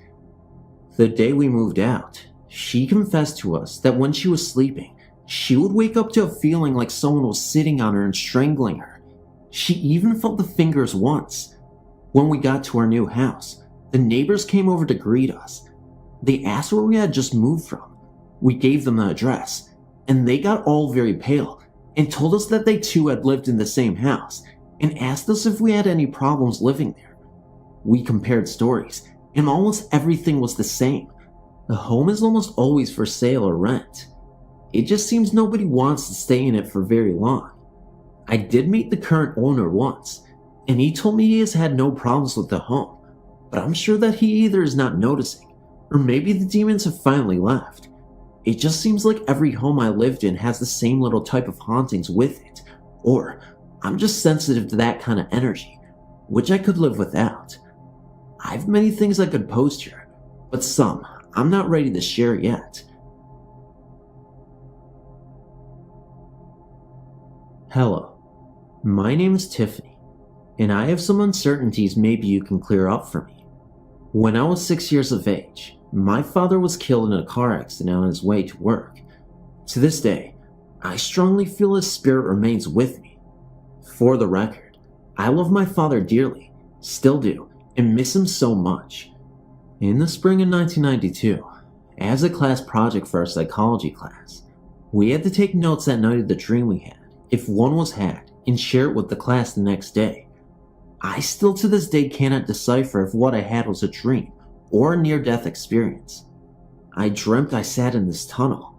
The day we moved out, she confessed to us that when she was sleeping, she would wake up to a feeling like someone was sitting on her and strangling her. She even felt the fingers once. When we got to our new house, the neighbors came over to greet us. They asked where we had just moved from. We gave them the address, and they got all very pale and told us that they too had lived in the same house and asked us if we had any problems living there. We compared stories, and almost everything was the same. The home is almost always for sale or rent. It just seems nobody wants to stay in it for very long. I did meet the current owner once, and he told me he has had no problems with the home, but I'm sure that he either is not noticing, or maybe the demons have finally left. It just seems like every home I lived in has the same little type of hauntings with it, or I'm just sensitive to that kind of energy, which I could live without. I have many things I could post here, but some I'm not ready to share yet. Hello, my name is Tiffany, and I have some uncertainties maybe you can clear up for me. When I was 6 years of age, my father was killed in a car accident on his way to work. To this day, I strongly feel his spirit remains with me. For the record, I love my father dearly, still do, and miss him so much. In the spring of 1992, as a class project for our psychology class, we had to take notes that night of the dream we had, if one was had, and share it with the class the next day. I still to this day cannot decipher if what I had was a dream or a near-death experience. I dreamt I sat in this tunnel.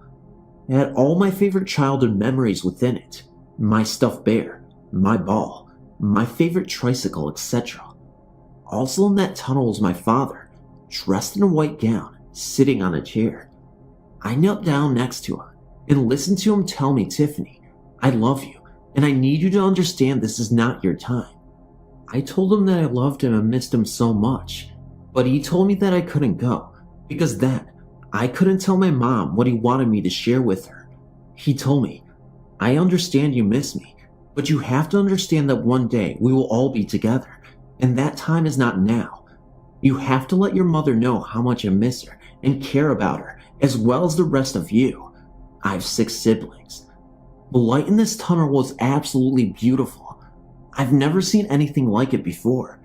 It had all my favorite childhood memories within it. My stuffed bear, my ball, my favorite tricycle, etc. Also in that tunnel was my father, dressed in a white gown, sitting on a chair. I knelt down next to him and listened to him tell me, "Tiffany, I love you, and I need you to understand this is not your time." I told him that I loved him and missed him so much, but he told me that I couldn't go, because then I couldn't tell my mom what he wanted me to share with her. He told me, "I understand you miss me, but you have to understand that one day we will all be together, and that time is not now. You have to let your mother know how much I miss her and care about her, as well as the rest of you. I have 6 siblings. The light in this tunnel was absolutely beautiful. I've never seen anything like it before.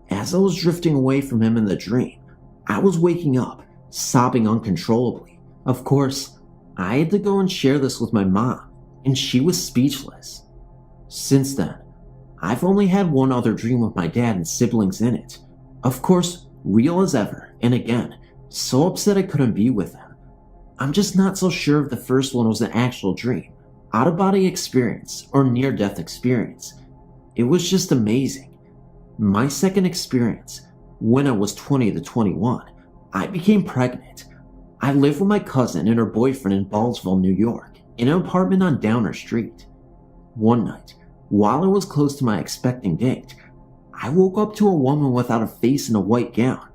As I was drifting away from him in the dream, I was waking up, sobbing uncontrollably. Of course, I had to go and share this with my mom, and she was speechless. Since then, I've only had one other dream with my dad and siblings in it. Of course, real as ever, and again, so upset I couldn't be with them. I'm just not so sure if the first one was an actual dream, out-of-body experience, or near-death experience. It was just amazing. My second experience, when I was 20 to 21, I became pregnant. I lived with my cousin and her boyfriend in Ballsville, New York, in an apartment on Downer Street. One night, while I was close to my expecting date, I woke up to a woman without a face in a white gown,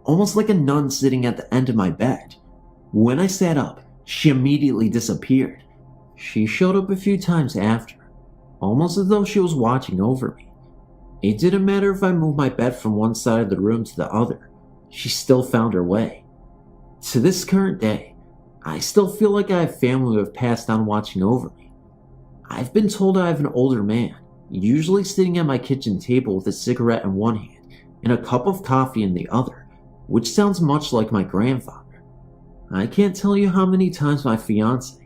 almost like a nun sitting at the end of my bed. When I sat up, she immediately disappeared. She showed up a few times after, almost as though she was watching over me. It didn't matter if I moved my bed from one side of the room to the other, she still found her way. To this current day, I still feel like I have family who have passed on watching over me. I've been told I have an older man, usually sitting at my kitchen table with a cigarette in one hand and a cup of coffee in the other, which sounds much like my grandfather. I can't tell you how many times my fiance,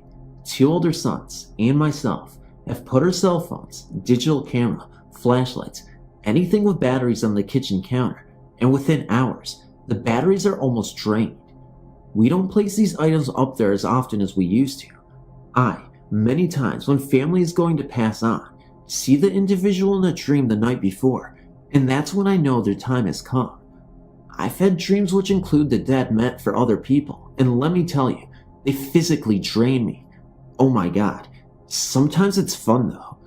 2 older sons, and myself have put our cell phones, digital camera, flashlights, anything with batteries on the kitchen counter, and within hours, the batteries are almost drained. We don't place these items up there as often as we used to. Many times when family is going to pass on, see the individual in a dream the night before, and that's when I know their time has come. I've had dreams which include the dead meant for other people, and let me tell you, They physically drain me. Oh my god. Sometimes it's fun though.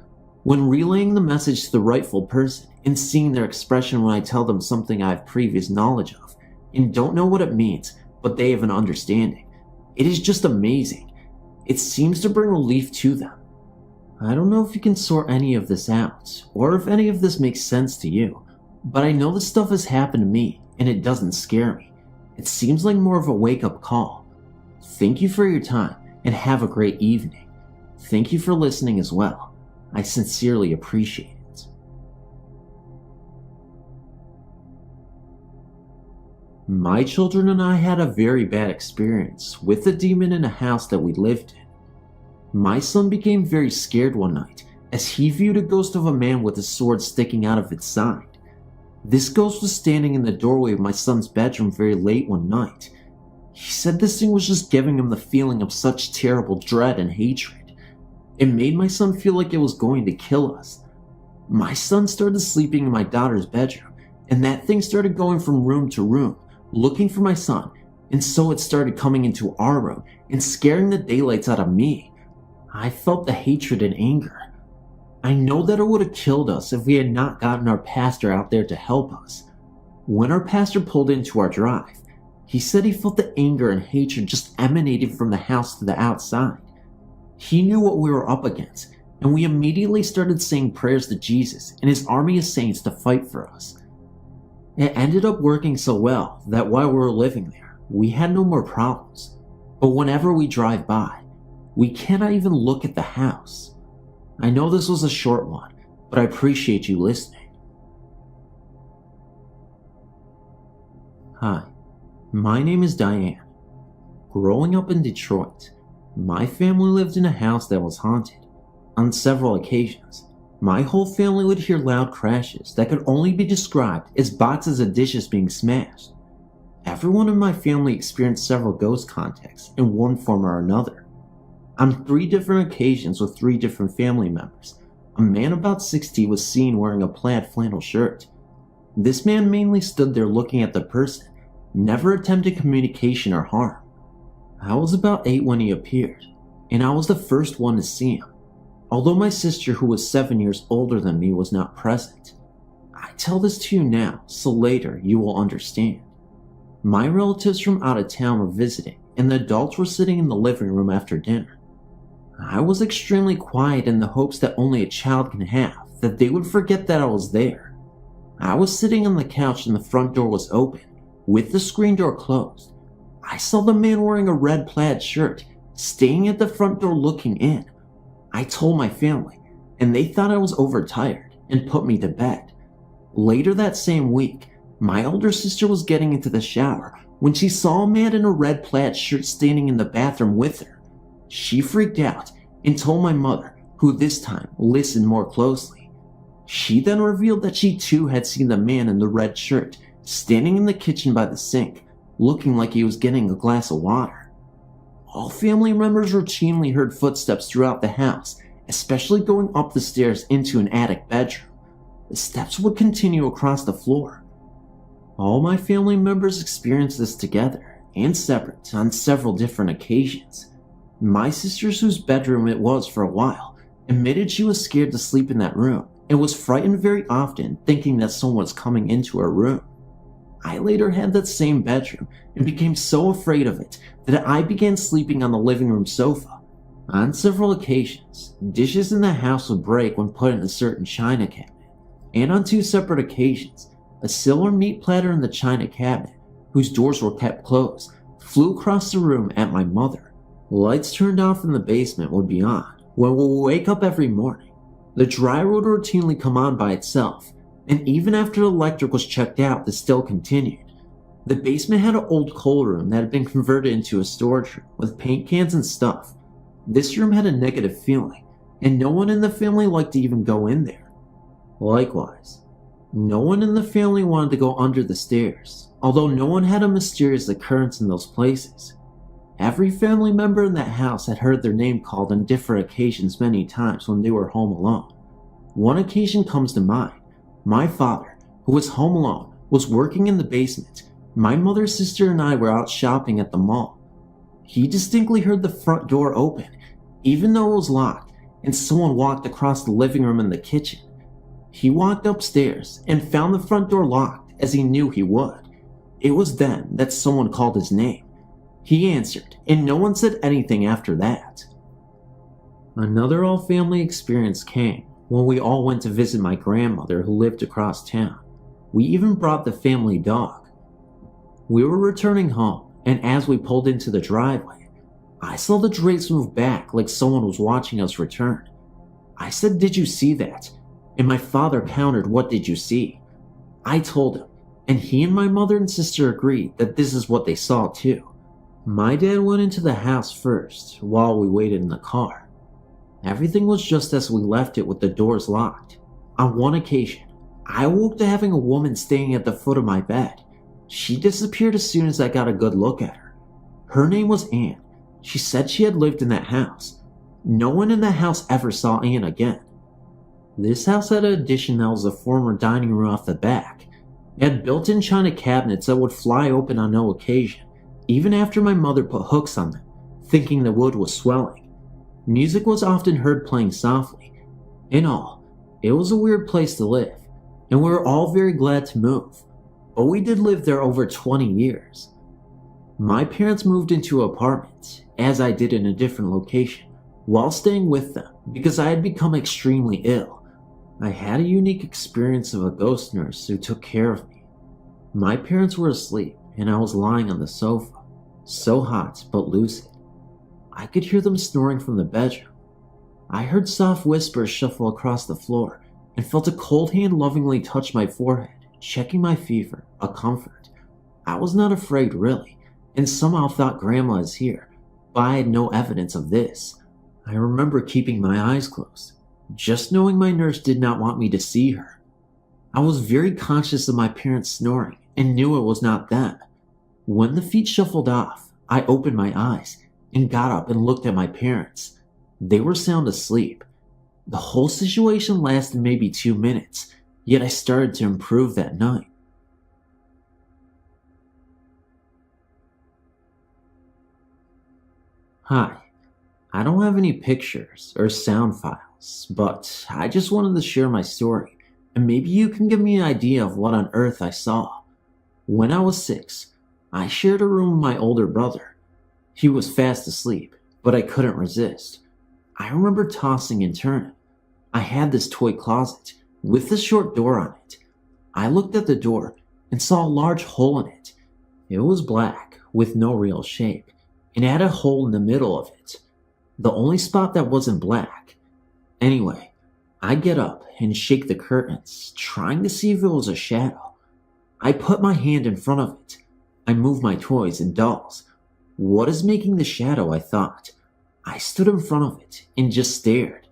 When relaying the message to the rightful person and seeing their expression when I tell them something I have previous knowledge of and don't know what it means, but they have an understanding. It is just amazing. It seems to bring relief to them. I don't know if you can sort any of this out, or if any of this makes sense to you, but I know this stuff has happened to me, and it doesn't scare me. It seems like more of a wake-up call. Thank you for your time, and have a great evening. Thank you for listening as well. I sincerely appreciate it. My children and I had a very bad experience with the demon in a house that we lived in. My son became very scared one night as he viewed a ghost of a man with a sword sticking out of its side. This ghost was standing in the doorway of my son's bedroom very late one night. He said this thing was just giving him the feeling of such terrible dread and hatred. It made my son feel like it was going to kill us. My son started sleeping in my daughter's bedroom, and that thing started going from room to room, looking for my son, and so it started coming into our room and scaring the daylights out of me. I felt the hatred and anger. I know that it would have killed us if we had not gotten our pastor out there to help us. When our pastor pulled into our drive, he said he felt the anger and hatred just emanating from the house to the outside. He knew what we were up against, and we immediately started saying prayers to Jesus and his army of saints to fight for us. It ended up working so well that while we were living there, we had no more problems. But whenever we drive by, we cannot even look at the house. I know this was a short one, but I appreciate you listening. Hi, my name is Diane. Growing up in Detroit, my family lived in a house that was haunted. On several occasions, my whole family would hear loud crashes that could only be described as boxes of dishes being smashed. Everyone in my family experienced several ghost contacts in one form or another. On 3 different occasions with 3 different family members, a man about 60 was seen wearing a plaid flannel shirt. This man mainly stood there looking at the person, never attempted communication or harm. I was about 8 when he appeared, and I was the first one to see him, although my sister, who was 7 years older than me, was not present. I tell this to you now, so later you will understand. My relatives from out of town were visiting, and the adults were sitting in the living room after dinner. I was extremely quiet in the hopes that only a child can have, that they would forget that I was there. I was sitting on the couch and the front door was open, with the screen door closed. I saw the man wearing a red plaid shirt, staying at the front door looking in. I told my family, and they thought I was overtired and put me to bed. Later that same week, my older sister was getting into the shower when she saw a man in a red plaid shirt standing in the bathroom with her. She freaked out and told my mother, who this time listened more closely. She then revealed that she too had seen the man in the red shirt standing in the kitchen by the sink, looking like he was getting a glass of water. All family members routinely heard footsteps throughout the house, especially going up the stairs into an attic bedroom. The steps would continue across the floor. All my family members experienced this together and separate on several different occasions. My sister's, whose bedroom it was for a while, admitted she was scared to sleep in that room and was frightened very often, thinking that someone was coming into her room. I later had that same bedroom and became so afraid of it that I began sleeping on the living room sofa. On several occasions, dishes in the house would break when put in a certain china cabinet, and on 2 separate occasions, a silver meat platter in the china cabinet, whose doors were kept closed, flew across the room at my mother. Lights turned off in the basement would be on when we would wake up every morning. The dryer would routinely come on by itself, and even after the electric was checked out, this still continued. The basement had an old coal room that had been converted into a storage room with paint cans and stuff. This room had a negative feeling, and no one in the family liked to even go in there. Likewise, no one in the family wanted to go under the stairs, although no one had a mysterious occurrence in those places. Every family member in that house had heard their name called on different occasions many times when they were home alone. One occasion comes to mind. My father, who was home alone, was working in the basement. My mother, sister, and I were out shopping at the mall. He distinctly heard the front door open, even though it was locked, and someone walked across the living room and the kitchen. He walked upstairs and found the front door locked, as he knew he would. It was then that someone called his name. He answered, and no one said anything after that. Another all-family experience came when we all went to visit my grandmother who lived across town. We even brought the family dog. We were returning home, and as we pulled into the driveway, I saw the drapes move back like someone was watching us return. I said, "Did you see that?" And my father countered, "What did you see?" I told him, and he and my mother and sister agreed that this is what they saw too. My dad went into the house first while we waited in the car. Everything was just as we left it with the doors locked. On one occasion, I awoke to having a woman staying at the foot of my bed. She disappeared as soon as I got a good look at her. Her name was Anne. She said she had lived in that house. No one in that house ever saw Anne again. This house had an addition that was a former dining room off the back. It had built-in china cabinets that would fly open on no occasion, even after my mother put hooks on them, thinking the wood was swelling. Music was often heard playing softly. In all, it was a weird place to live, and we were all very glad to move, but we did live there over 20 years. My parents moved into an apartment, as I did in a different location, while staying with them because I had become extremely ill. I had a unique experience of a ghost nurse who took care of me. My parents were asleep, and I was lying on the sofa, so hot but lucid. I could hear them snoring from the bedroom. I heard soft whispers shuffle across the floor and felt a cold hand lovingly touch my forehead, checking my fever, a comfort. I was not afraid really, and somehow thought Grandma is here, but I had no evidence of this. I remember keeping my eyes closed, just knowing my nurse did not want me to see her. I was very conscious of my parents snoring and knew it was not them. When the feet shuffled off, I opened my eyes and got up and looked at my parents. They were sound asleep. The whole situation lasted maybe 2 minutes, yet I started to improve that night. Hi, I don't have any pictures or sound files, but I just wanted to share my story, and maybe you can give me an idea of what on earth I saw. When I was 6, I shared a room with my older brother. He was fast asleep, but I couldn't resist. I remember tossing and turning. I had this toy closet with a short door on it. I looked at the door and saw a large hole in it. It was black with no real shape, and it had a hole in the middle of it, the only spot that wasn't black. Anyway, I get up and shake the curtains, trying to see if it was a shadow. I put my hand in front of it. I move my toys and dolls. What is making the shadow, I thought. I stood in front of it and just stared,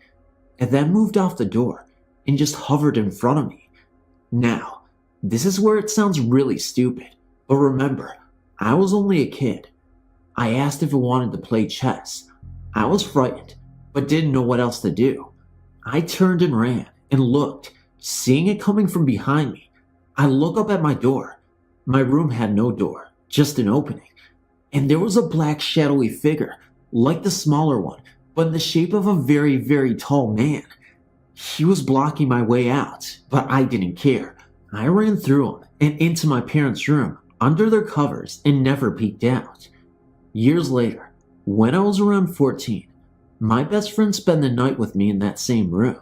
and then moved off the door and just hovered in front of me. Now, this is where it sounds really stupid, but remember, I was only a kid. I asked if it wanted to play chess. I was frightened, but didn't know what else to do. I turned and ran and looked, seeing it coming from behind me. I look up at my door. My room had no door, just an opening, and there was a black shadowy figure, like the smaller one, but in the shape of a very, very tall man. He was blocking my way out, but I didn't care. I ran through him and into my parents' room, under their covers, and never peeked out. Years later, when I was around 14, my best friend spent the night with me in that same room,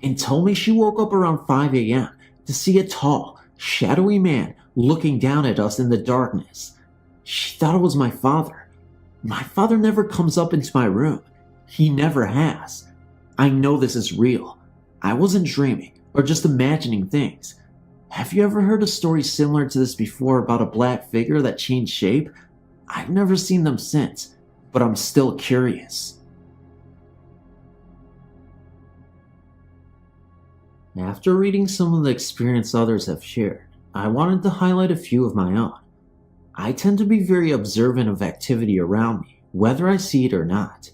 and told me she woke up around 5 a.m. to see a tall, shadowy man looking down at us in the darkness. She thought it was my father. My father never comes up into my room. He never has. I know this is real. I wasn't dreaming or just imagining things. Have you ever heard a story similar to this before about a black figure that changed shape? I've never seen them since, but I'm still curious. After reading some of the experience others have shared, I wanted to highlight a few of my own. I tend to be very observant of activity around me, whether I see it or not.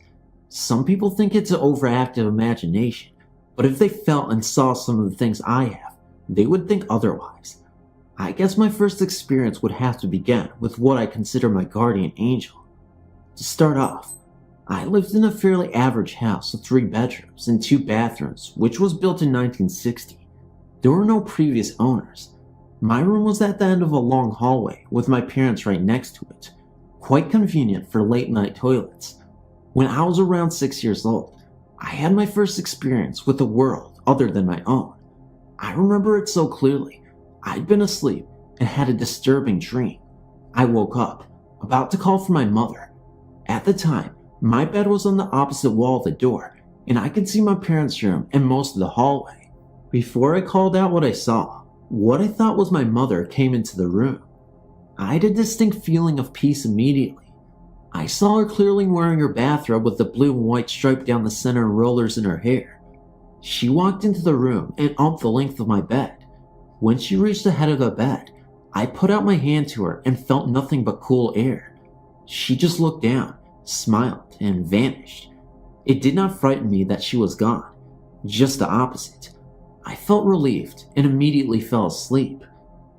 Some people think it's an overactive imagination, but if they felt and saw some of the things I have, they would think otherwise. I guess my first experience would have to begin with what I consider my guardian angel. To start off, I lived in a fairly average house of 3 bedrooms and 2 bathrooms, which was built in 1960. There were no previous owners. My room was at the end of a long hallway with my parents right next to it, quite convenient for late night toilets. When I was around 6 years old, I had my first experience with a world other than my own. I remember it so clearly. I'd been asleep and had a disturbing dream. I woke up, about to call for my mother. At the time, my bed was on the opposite wall of the door, and I could see my parents' room and most of the hallway. Before I called out what I saw, what I thought was my mother came into the room. I had a distinct feeling of peace immediately. I saw her clearly wearing her bathrobe with the blue and white stripe down the center and rollers in her hair. She walked into the room and up the length of my bed. When she reached the head of the bed, I put out my hand to her and felt nothing but cool air. She just looked down, smiled, and vanished. It did not frighten me that she was gone, just the opposite. I felt relieved and immediately fell asleep.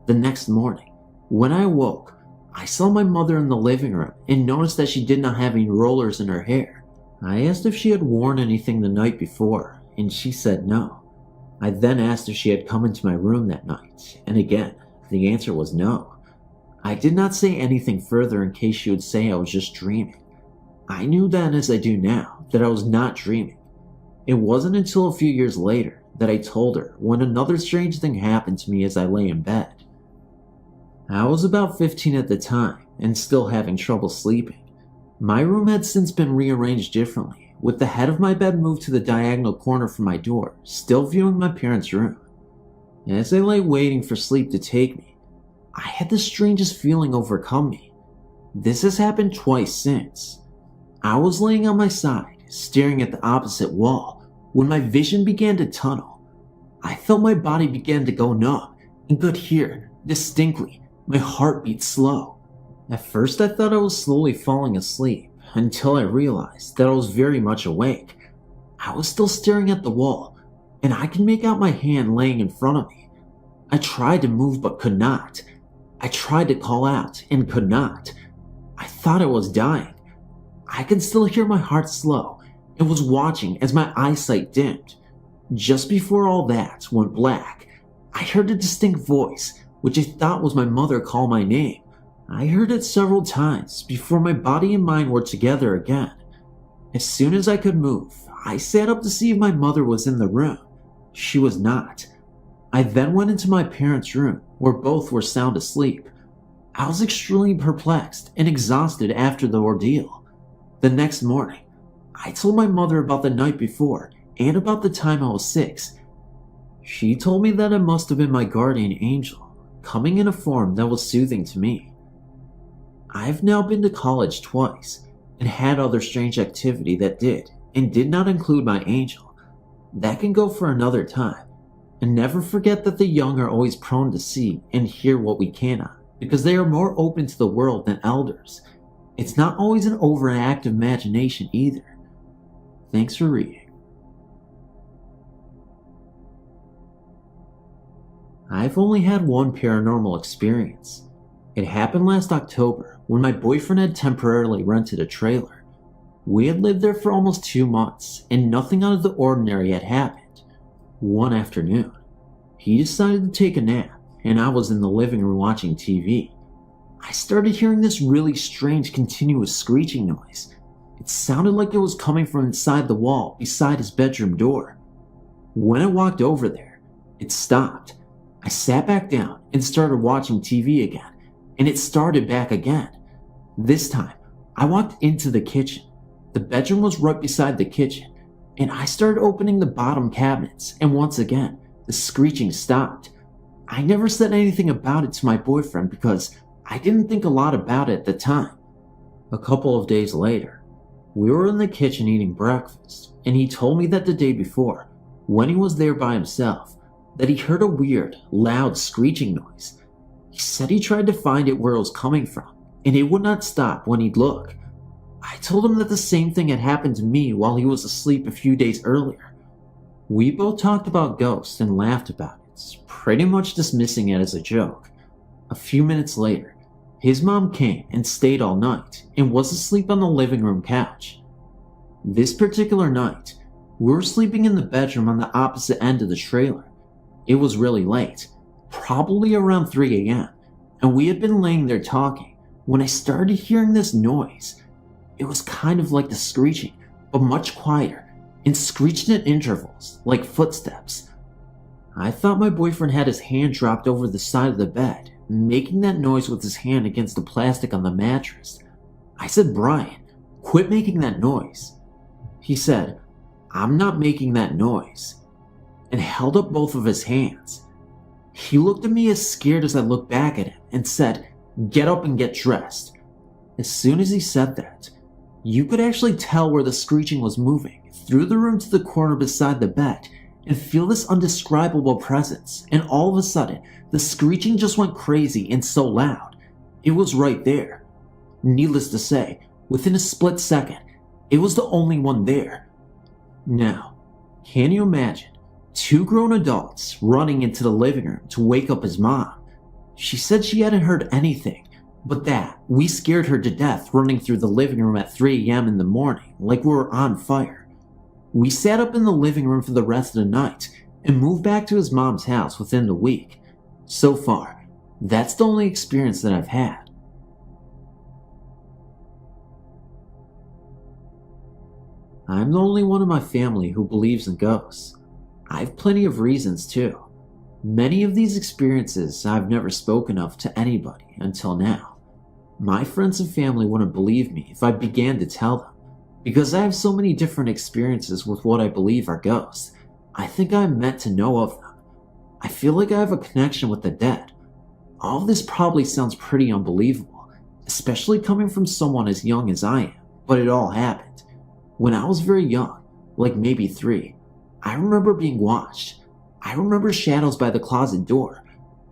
The next morning, when I awoke, I saw my mother in the living room and noticed that she did not have any rollers in her hair. I asked if she had worn anything the night before, and she said no. I then asked if she had come into my room that night, and again, the answer was no. I did not say anything further in case she would say I was just dreaming. I knew then, as I do now, that I was not dreaming. It wasn't until a few years later that I told her when another strange thing happened to me as I lay in bed. I was about 15 at the time and still having trouble sleeping. My room had since been rearranged differently, with the head of my bed moved to the diagonal corner from my door, still viewing my parents' room. As I lay waiting for sleep to take me, I had the strangest feeling overcome me. This has happened twice since. I was laying on my side, staring at the opposite wall, when my vision began to tunnel. I felt my body begin to go numb and could hear, distinctly, my heartbeat slow. At first I thought I was slowly falling asleep, until I realized that I was very much awake. I was still staring at the wall, and I could make out my hand laying in front of me. I tried to move but could not. I tried to call out and could not. I thought I was dying. I could still hear my heart slow and was watching as my eyesight dimmed. Just before all that went black, I heard a distinct voice, which I thought was my mother, call my name. I heard it several times before my body and mind were together again. As soon as I could move, I sat up to see if my mother was in the room. She was not. I then went into my parents' room, where both were sound asleep. I was extremely perplexed and exhausted after the ordeal. The next morning, I told my mother about the night before and about the time I was 6. She told me that it must have been my guardian angel, coming in a form that was soothing to me. I've now been to college twice and had other strange activity that did and did not include my angel. That can go for another time. And never forget that the young are always prone to see and hear what we cannot, because they are more open to the world than elders. It's not always an overactive imagination either. Thanks for reading. I've only had one paranormal experience. It happened last October when my boyfriend had temporarily rented a trailer. We had lived there for almost 2 months and nothing out of the ordinary had happened. One afternoon, he decided to take a nap and I was in the living room watching TV. I started hearing this really strange continuous screeching noise. It sounded like it was coming from inside the wall beside his bedroom door. When I walked over there, it stopped. I sat back down and started watching TV again, and it started back again. This time, I walked into the kitchen. The bedroom was right beside the kitchen, and I started opening the bottom cabinets, and once again, the screeching stopped. I never said anything about it to my boyfriend because I didn't think a lot about it at the time. A couple of days later, we were in the kitchen eating breakfast, and he told me that the day before, when he was there by himself, that he heard a weird, loud screeching noise. He said he tried to find it where it was coming from, and it would not stop when he'd look. I told him that the same thing had happened to me while he was asleep a few days earlier. We both talked about ghosts and laughed about it, pretty much dismissing it as a joke. A few minutes later, His mom came and stayed all night and was asleep on the living room couch. This particular night, we were sleeping in the bedroom on the opposite end of the trailer. It was really late, probably around 3 a.m., and we had been laying there talking when I started hearing this noise. It was kind of like the screeching, but much quieter, and screeched at intervals, like footsteps. I thought my boyfriend had his hand dropped over the side of the bed, making that noise with his hand against the plastic on the mattress. I said, "Brian, quit making that noise." He said, "I'm not making that noise," and held up both of his hands. He looked at me as scared as I looked back at him and said, "Get up and get dressed." As soon as he said that, you could actually tell where the screeching was moving through the room to the corner beside the bed and feel this undescribable presence, and all of a sudden, the screeching just went crazy and so loud. It was right there. Needless to say, within a split second, it was the only one there. Now, can you imagine 2 grown adults running into the living room to wake up his mom? She said she hadn't heard anything, but that we scared her to death running through the living room at 3 a.m. in the morning like we were on fire. We sat up in the living room for the rest of the night and moved back to his mom's house within the week. So far, that's the only experience that I've had. I'm the only one in my family who believes in ghosts. I have plenty of reasons too. Many of these experiences I've never spoken of to anybody until now. My friends and family wouldn't believe me if I began to tell them, because I have so many different experiences with what I believe are ghosts. I think I'm meant to know of them. I feel like I have a connection with the dead. All of this probably sounds pretty unbelievable, especially coming from someone as young as I am, but it all happened. When I was very young, like maybe 3, I remember being watched. I remember shadows by the closet door.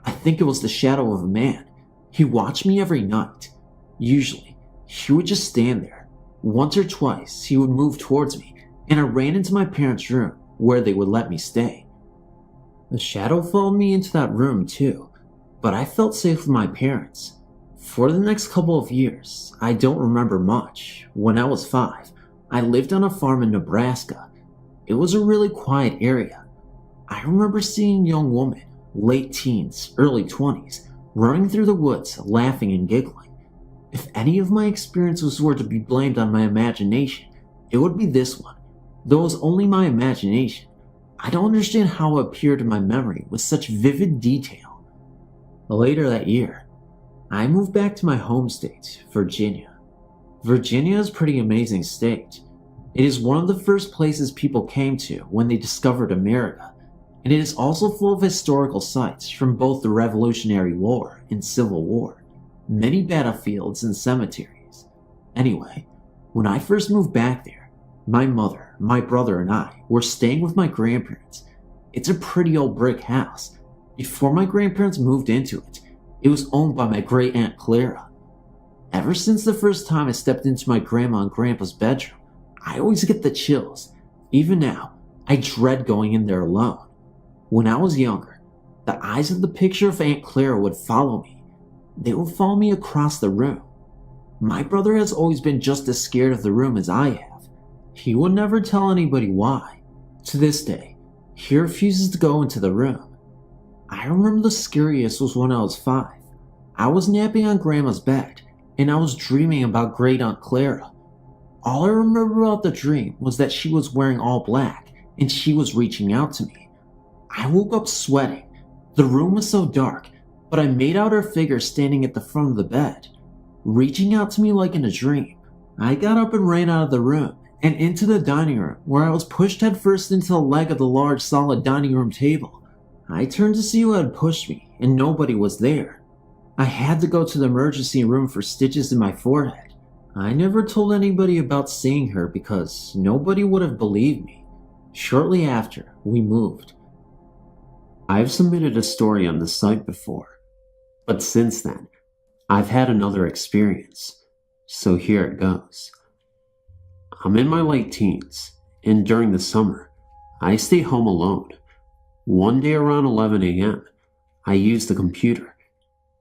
I think it was the shadow of a man. He watched me every night. Usually, he would just stand there. Once or twice, he would move towards me, and I ran into my parents' room, where they would let me stay. The shadow followed me into that room too, but I felt safe with my parents. For the next couple of years, I don't remember much. When I was 5, I lived on a farm in Nebraska. It was a really quiet area. I remember seeing a young woman, late teens, early 20s, running through the woods, laughing and giggling. If any of my experiences were to be blamed on my imagination, it would be this one. Though it was only my imagination, I don't understand how it appeared in my memory with such vivid detail. Later that year, I moved back to my home state, Virginia. Virginia is a pretty amazing state. It is one of the first places people came to when they discovered America, and it is also full of historical sites from both the Revolutionary War and Civil War, many battlefields and cemeteries. Anyway, when I first moved back there, my mother, my brother, and I were staying with my grandparents. It's a pretty old brick house. Before my grandparents moved into it, it was owned by my great aunt Clara. Ever since the first time I stepped into my grandma and grandpa's bedroom, I always get the chills. Even now, I dread going in there alone. When I was younger, the eyes of the picture of Aunt Clara would follow me. They would follow me across the room. My brother has always been just as scared of the room as I have. He would never tell anybody why. To this day, he refuses to go into the room. I remember the scariest was when I was 5. I was napping on Grandma's bed, and I was dreaming about Great Aunt Clara. All I remember about the dream was that she was wearing all black, and she was reaching out to me. I woke up sweating. The room was so dark, but I made out her figure standing at the front of the bed, reaching out to me like in a dream. I got up and ran out of the room and into the dining room, where I was pushed headfirst into the leg of the large solid dining room table. I turned to see who had pushed me, and nobody was there. I had to go to the emergency room for stitches in my forehead. I never told anybody about seeing her because nobody would have believed me. Shortly after, we moved. I've submitted a story on the site before, but since then, I've had another experience, so here it goes. I'm in my late teens, and during the summer, I stay home alone. One day around 11 a.m., I use the computer.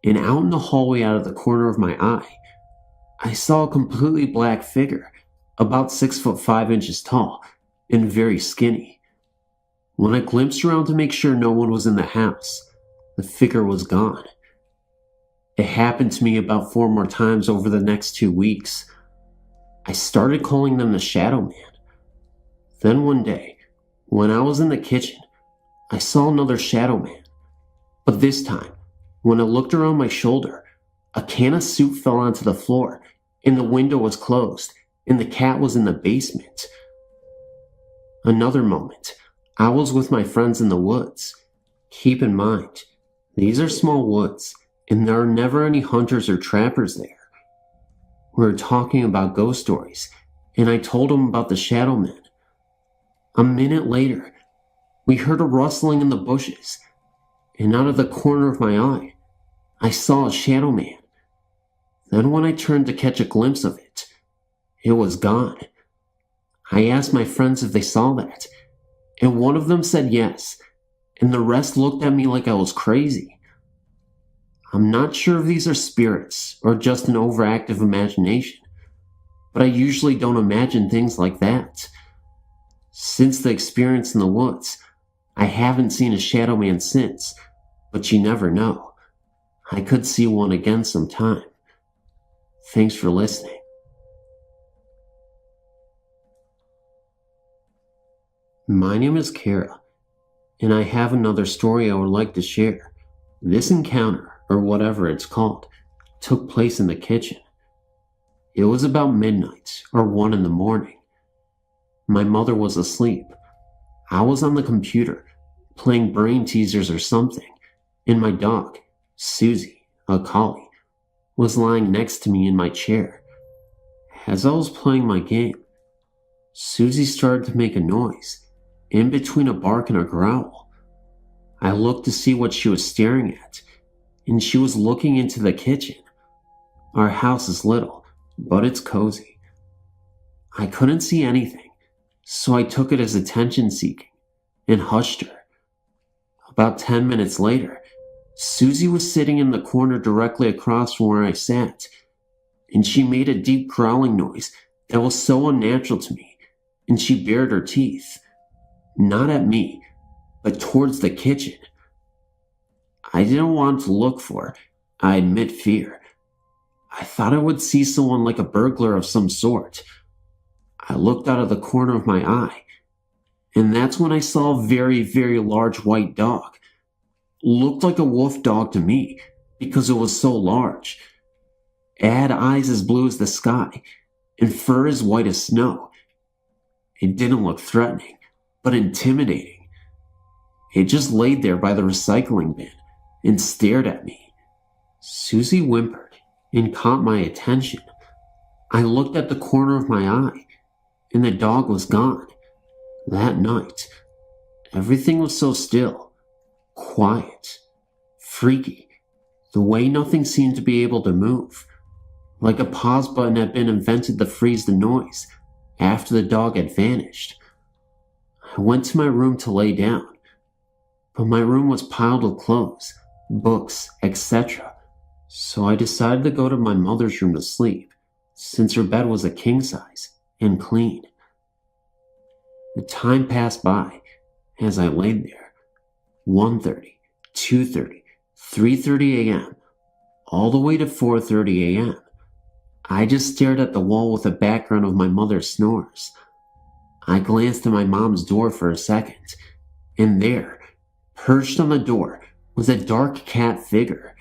and out in the hallway out of the corner of my eye, I saw a completely black figure, about 6'5" tall, and very skinny. When I glimpsed around to make sure no one was in the house, the figure was gone. It happened to me about 4 more times over the next 2 weeks. I started calling them the Shadow Man. Then one day, when I was in the kitchen, I saw another Shadow Man. But this time, when I looked around my shoulder, a can of soup fell onto the floor, and the window was closed, and the cat was in the basement. Another moment, I was with my friends in the woods. Keep in mind, these are small woods, and there are never any hunters or trappers there. We were talking about ghost stories, and I told them about the Shadow Man. A minute later, we heard a rustling in the bushes, and out of the corner of my eye, I saw a Shadow Man. Then when I turned to catch a glimpse of it, it was gone. I asked my friends if they saw that, and one of them said yes, and the rest looked at me like I was crazy. I'm not sure if these are spirits or just an overactive imagination, but I usually don't imagine things like that. Since the experience in the woods, I haven't seen a Shadow Man since, but you never know. I could see one again sometime. Thanks for listening. My name is Kara, and I have another story I would like to share. This encounter, or whatever it's called, took place in the kitchen. It was about midnight, or 1 in the morning. My mother was asleep. I was on the computer, playing brain teasers or something, and my dog, Susie, a collie, was lying next to me in my chair. As I was playing my game, Susie started to make a noise, in between a bark and a growl. I looked to see what she was staring at, and she was looking into the kitchen. Our house is little, but it's cozy. I couldn't see anything, so I took it as attention-seeking and hushed her. About 10 minutes later, Susie was sitting in the corner directly across from where I sat, and she made a deep growling noise that was so unnatural to me, and she bared her teeth. Not at me, but towards the kitchen. I didn't want to look for her, I admit fear. I thought I would see someone like a burglar of some sort. I looked out of the corner of my eye, and that's when I saw a very, very large white dog. Looked like a wolf dog to me, because it was so large. It had eyes as blue as the sky, and fur as white as snow. It didn't look threatening, but intimidating. It just laid there by the recycling bin and stared at me. Susie whimpered and caught my attention. I looked at the corner of my eye, and the dog was gone. That night, everything was so still, quiet, freaky, the way nothing seemed to be able to move, like a pause button had been invented to freeze the noise after the dog had vanished. I went to my room to lay down, but my room was piled with clothes, books, etc., so I decided to go to my mother's room to sleep, since her bed was a king size and clean. The time passed by as I laid there. 1:30, 2:30, 3:30 a.m., all the way to 4:30 a.m. I just stared at the wall with a background of my mother's snores. I glanced at my mom's door for a second, and there, perched on the door, was a dark cat figure.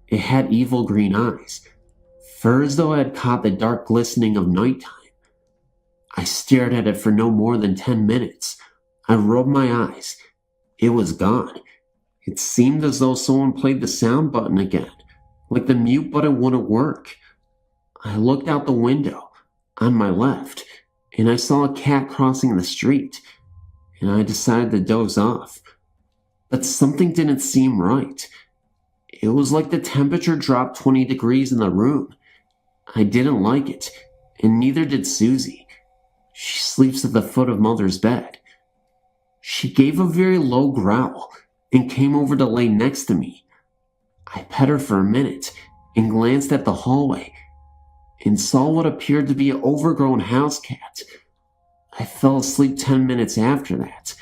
It had evil green eyes, fur as though it had caught the dark glistening of nighttime. I stared at it for no more than 10 minutes. I rubbed my eyes. It was gone. It seemed as though someone played the sound button again, like the mute button wouldn't work. I looked out the window, on my left, and I saw a cat crossing the street, and I decided to doze off. But something didn't seem right. It was like the temperature dropped 20 degrees in the room. I didn't like it, and neither did Susie. She sleeps at the foot of Mother's bed. She gave a very low growl and came over to lay next to me. I pet her for a minute and glanced at the hallway and saw what appeared to be an overgrown house cat. I fell asleep 10 minutes after that.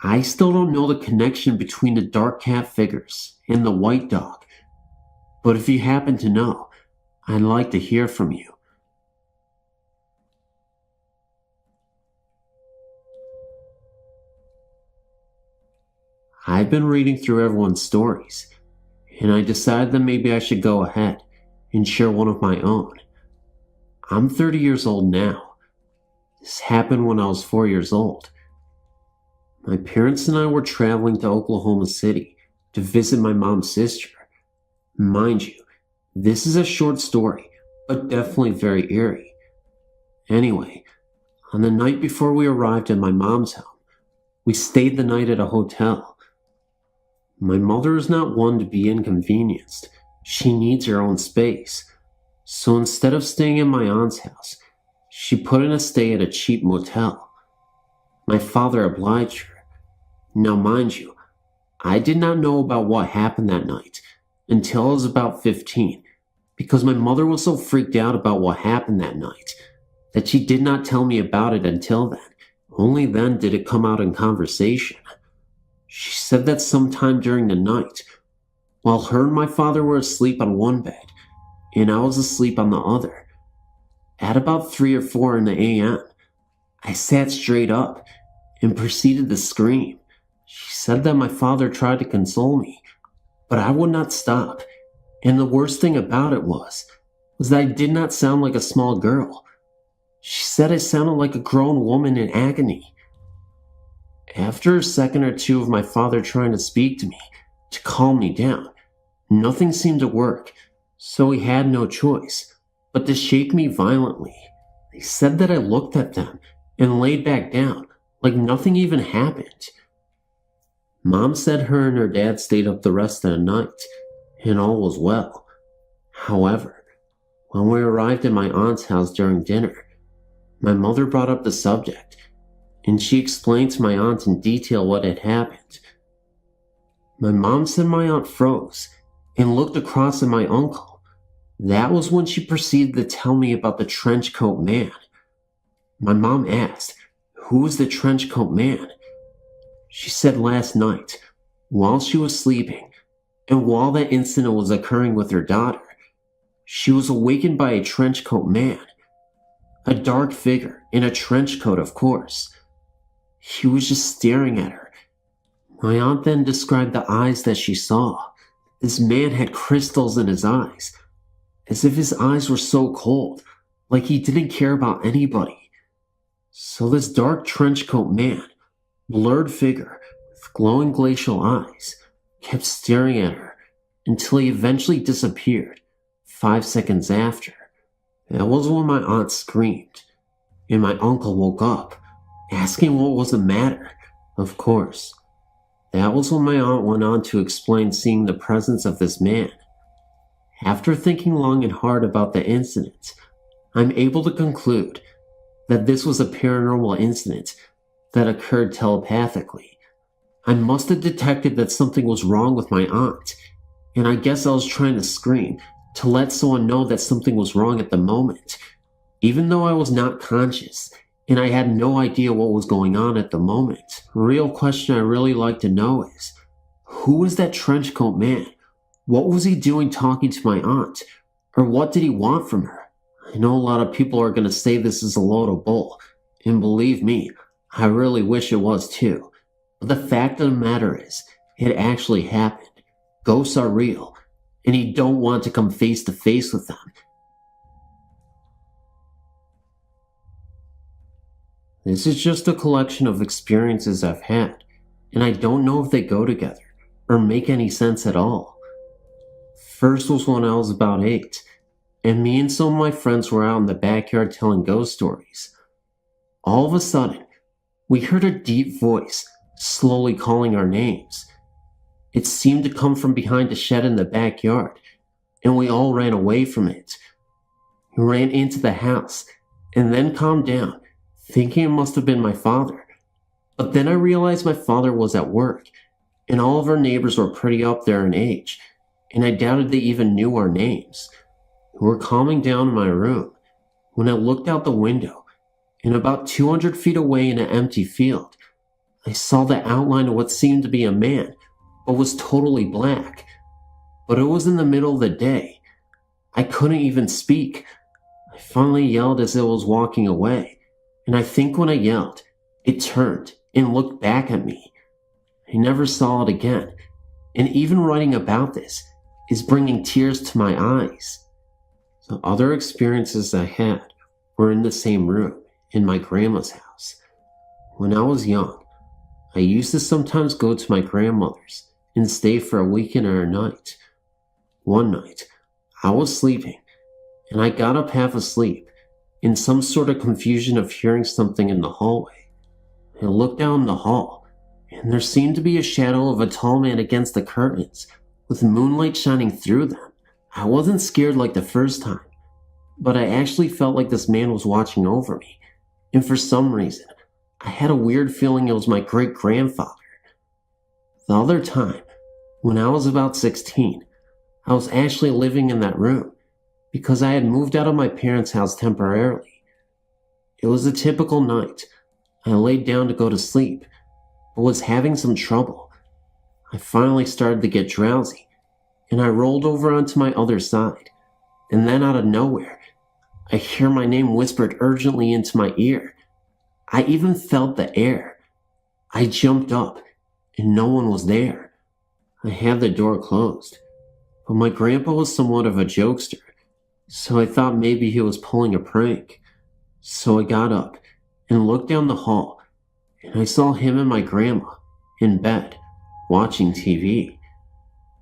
I still don't know the connection between the dark cat figures and the white dog, but if you happen to know, I'd like to hear from you. I've been reading through everyone's stories, and I decided that maybe I should go ahead and share one of my own. I'm 30 years old now. This happened when I was 4 years old. My parents and I were traveling to Oklahoma City to visit my mom's sister. Mind you, this is a short story, but definitely very eerie. Anyway, on the night before we arrived at my mom's home, we stayed the night at a hotel. My mother is not one to be inconvenienced. She needs her own space. So instead of staying in my aunt's house, she put in a stay at a cheap motel. My father obliged her. Now mind you, I did not know about what happened that night until I was about 15, because my mother was so freaked out about what happened that night that she did not tell me about it until then. Only then did it come out in conversation. She said that sometime during the night, while her and my father were asleep on one bed, and I was asleep on the other, at about 3 or 4 in the a.m., I sat straight up and proceeded to scream. She said that my father tried to console me, but I would not stop, and the worst thing about it was that I did not sound like a small girl. She said I sounded like a grown woman in agony. After a second or two of my father trying to speak to me, to calm me down, nothing seemed to work, so he had no choice but to shake me violently. They said that I looked at them and laid back down like nothing even happened. Mom said her and her dad stayed up the rest of the night, and all was well. However, when we arrived at my aunt's house during dinner, my mother brought up the subject, and she explained to my aunt in detail what had happened. My mom said my aunt froze and looked across at my uncle. That was when she proceeded to tell me about the trench coat man. My mom asked, "Who was the trench coat man?" She said last night, while she was sleeping, and while that incident was occurring with her daughter, she was awakened by a trench coat man. A dark figure in a trench coat, of course. He was just staring at her. My aunt then described the eyes that she saw. This man had crystals in his eyes, as if his eyes were so cold, like he didn't care about anybody. So this dark trench coat man, blurred figure with glowing glacial eyes, kept staring at her until he eventually disappeared 5 seconds after. That was when my aunt screamed, and my uncle woke up, asking what was the matter. Of course, that was when my aunt went on to explain seeing the presence of this man. After thinking long and hard about the incident, I'm able to conclude that this was a paranormal incident that occurred telepathically. I must have detected that something was wrong with my aunt, and I guess I was trying to scream to let someone know that something was wrong at the moment, even though I was not conscious and I had no idea what was going on at the moment. The real question I really like to know is, who was that trench coat man? What was he doing talking to my aunt? Or what did he want from her? I know a lot of people are going to say this is a load of bull, and believe me, I really wish it was too. But the fact of the matter is, it actually happened. Ghosts are real, and you don't want to come face to face with them. This is just a collection of experiences I've had, and I don't know if they go together or make any sense at all. First was when I was about 8, and me and some of my friends were out in the backyard telling ghost stories. All of a sudden, we heard a deep voice slowly calling our names. It seemed to come from behind a shed in the backyard, and we all ran away from it. We ran into the house, and then calmed down, thinking it must have been my father. But then I realized my father was at work, and all of our neighbors were pretty up there in age, and I doubted they even knew our names. We were calming down in my room when I looked out the window, and about 200 feet away in an empty field, I saw the outline of what seemed to be a man, but was totally black. But it was in the middle of the day. I couldn't even speak. I finally yelled as it was walking away, and I think when I yelled, it turned and looked back at me. I never saw it again, and even writing about this is bringing tears to my eyes. The other experiences I had were in the same room, in my grandma's house. When I was young, I used to sometimes go to my grandmother's and stay for a weekend or a night. One night, I was sleeping, and I got up half asleep, in some sort of confusion of hearing something in the hallway. I looked down the hall, and there seemed to be a shadow of a tall man against the curtains, with moonlight shining through them. I wasn't scared like the first time, but I actually felt like this man was watching over me, and for some reason, I had a weird feeling it was my great-grandfather. The other time, when I was about 16, I was actually living in that room because I had moved out of my parents' house temporarily. It was a typical night. I laid down to go to sleep, but was having some trouble. I finally started to get drowsy, and I rolled over onto my other side, and then out of nowhere, I hear my name whispered urgently into my ear. I even felt the air. I jumped up, and no one was there. I had the door closed, but my grandpa was somewhat of a jokester, so I thought maybe he was pulling a prank. So I got up and looked down the hall, and I saw him and my grandma in bed, watching TV.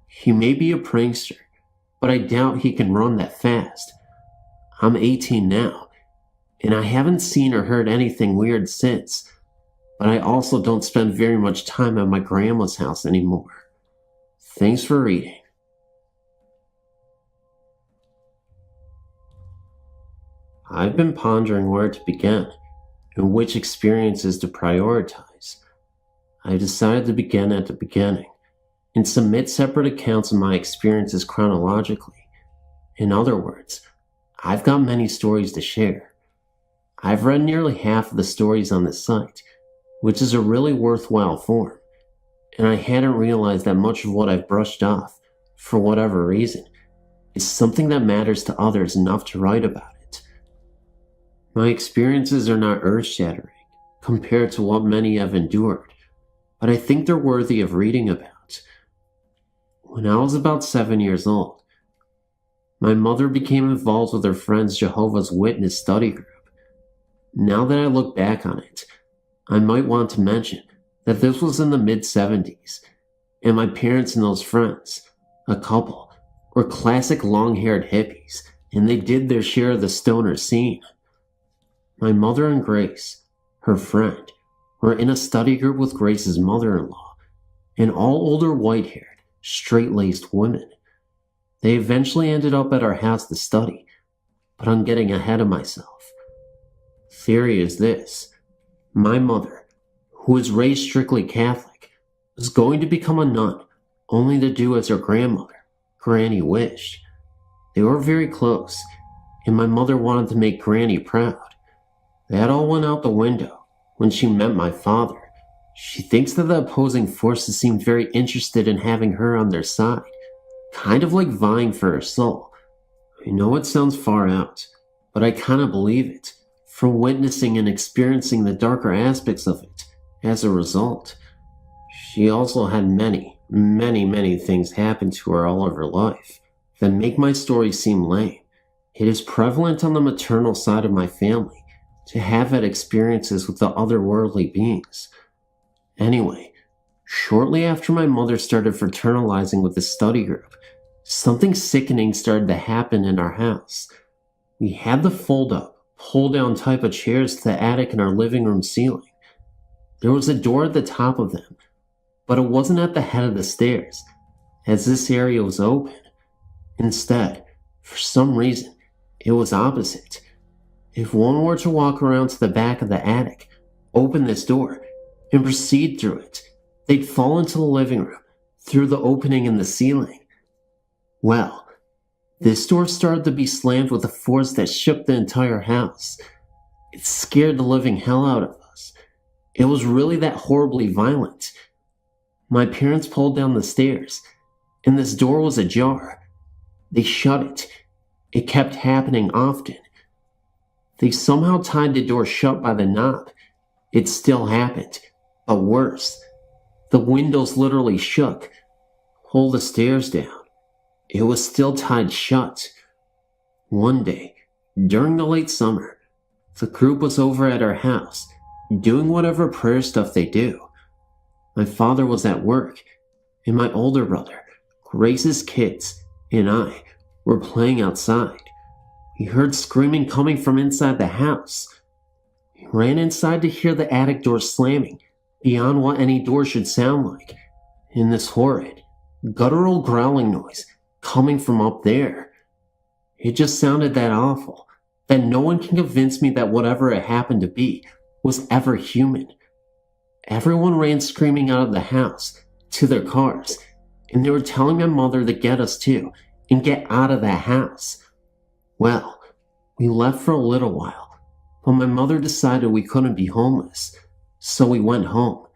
He may be a prankster, but I doubt he can run that fast. I'm 18 now, and I haven't seen or heard anything weird since, but I also don't spend very much time at my grandma's house anymore. Thanks for reading. I've been pondering where to begin and which experiences to prioritize. I decided to begin at the beginning and submit separate accounts of my experiences chronologically. In other words, I've got many stories to share. I've read nearly half of the stories on this site, which is a really worthwhile form, and I hadn't realized that much of what I've brushed off, for whatever reason, is something that matters to others enough to write about it. My experiences are not earth-shattering compared to what many have endured, but I think they're worthy of reading about. When I was about 7 years old, my mother became involved with her friend's Jehovah's Witness study group. Now that I look back on it, I might want to mention that this was in the mid-70s, and my parents and those friends, a couple, were classic long-haired hippies, and they did their share of the stoner scene. My mother and Grace, her friend, were in a study group with Grace's mother-in-law, and all older white-haired, straight-laced women. They eventually ended up at our house to study, but I'm getting ahead of myself. Theory is this: my mother, who was raised strictly Catholic, was going to become a nun only to do as her grandmother, Granny, wished. They were very close, and my mother wanted to make Granny proud. That all went out the window when she met my father. She thinks that the opposing forces seemed very interested in having her on their side, kind of like vying for her soul. I know it sounds far out, but I kind of believe it, from witnessing and experiencing the darker aspects of it as a result. She also had many things happen to her all of her life that make my story seem lame. It is prevalent on the maternal side of my family to have had experiences with the otherworldly beings. Anyway, shortly after my mother started fraternalizing with the study group, something sickening started to happen in our house. We had the fold-up, pull-down type of chairs to the attic and our living room ceiling. There was a door at the top of them, but it wasn't at the head of the stairs, as this area was open. Instead, for some reason, it was opposite. If one were to walk around to the back of the attic, open this door, and proceed through it, they'd fall into the living room through the opening in the ceiling. Well, this door started to be slammed with a force that shook the entire house. It scared the living hell out of us. It was really that horribly violent. My parents pulled down the stairs, and this door was ajar. They shut it. It kept happening often. They somehow tied the door shut by the knob. It still happened, but worse. The windows literally shook. Pull the stairs down. It was still tied shut. One day, during the late summer, the group was over at our house, doing whatever prayer stuff they do. My father was at work, and my older brother, Grace's kids, and I were playing outside. We heard screaming coming from inside the house. We ran inside to hear the attic door slamming, beyond what any door should sound like, and this horrid, guttural growling noise coming from up there. It just sounded that awful, that no one can convince me that whatever it happened to be was ever human. Everyone ran screaming out of the house, to their cars, and they were telling my mother to get us too, and get out of that house. Well, we left for a little while, but my mother decided we couldn't be homeless, so we went home.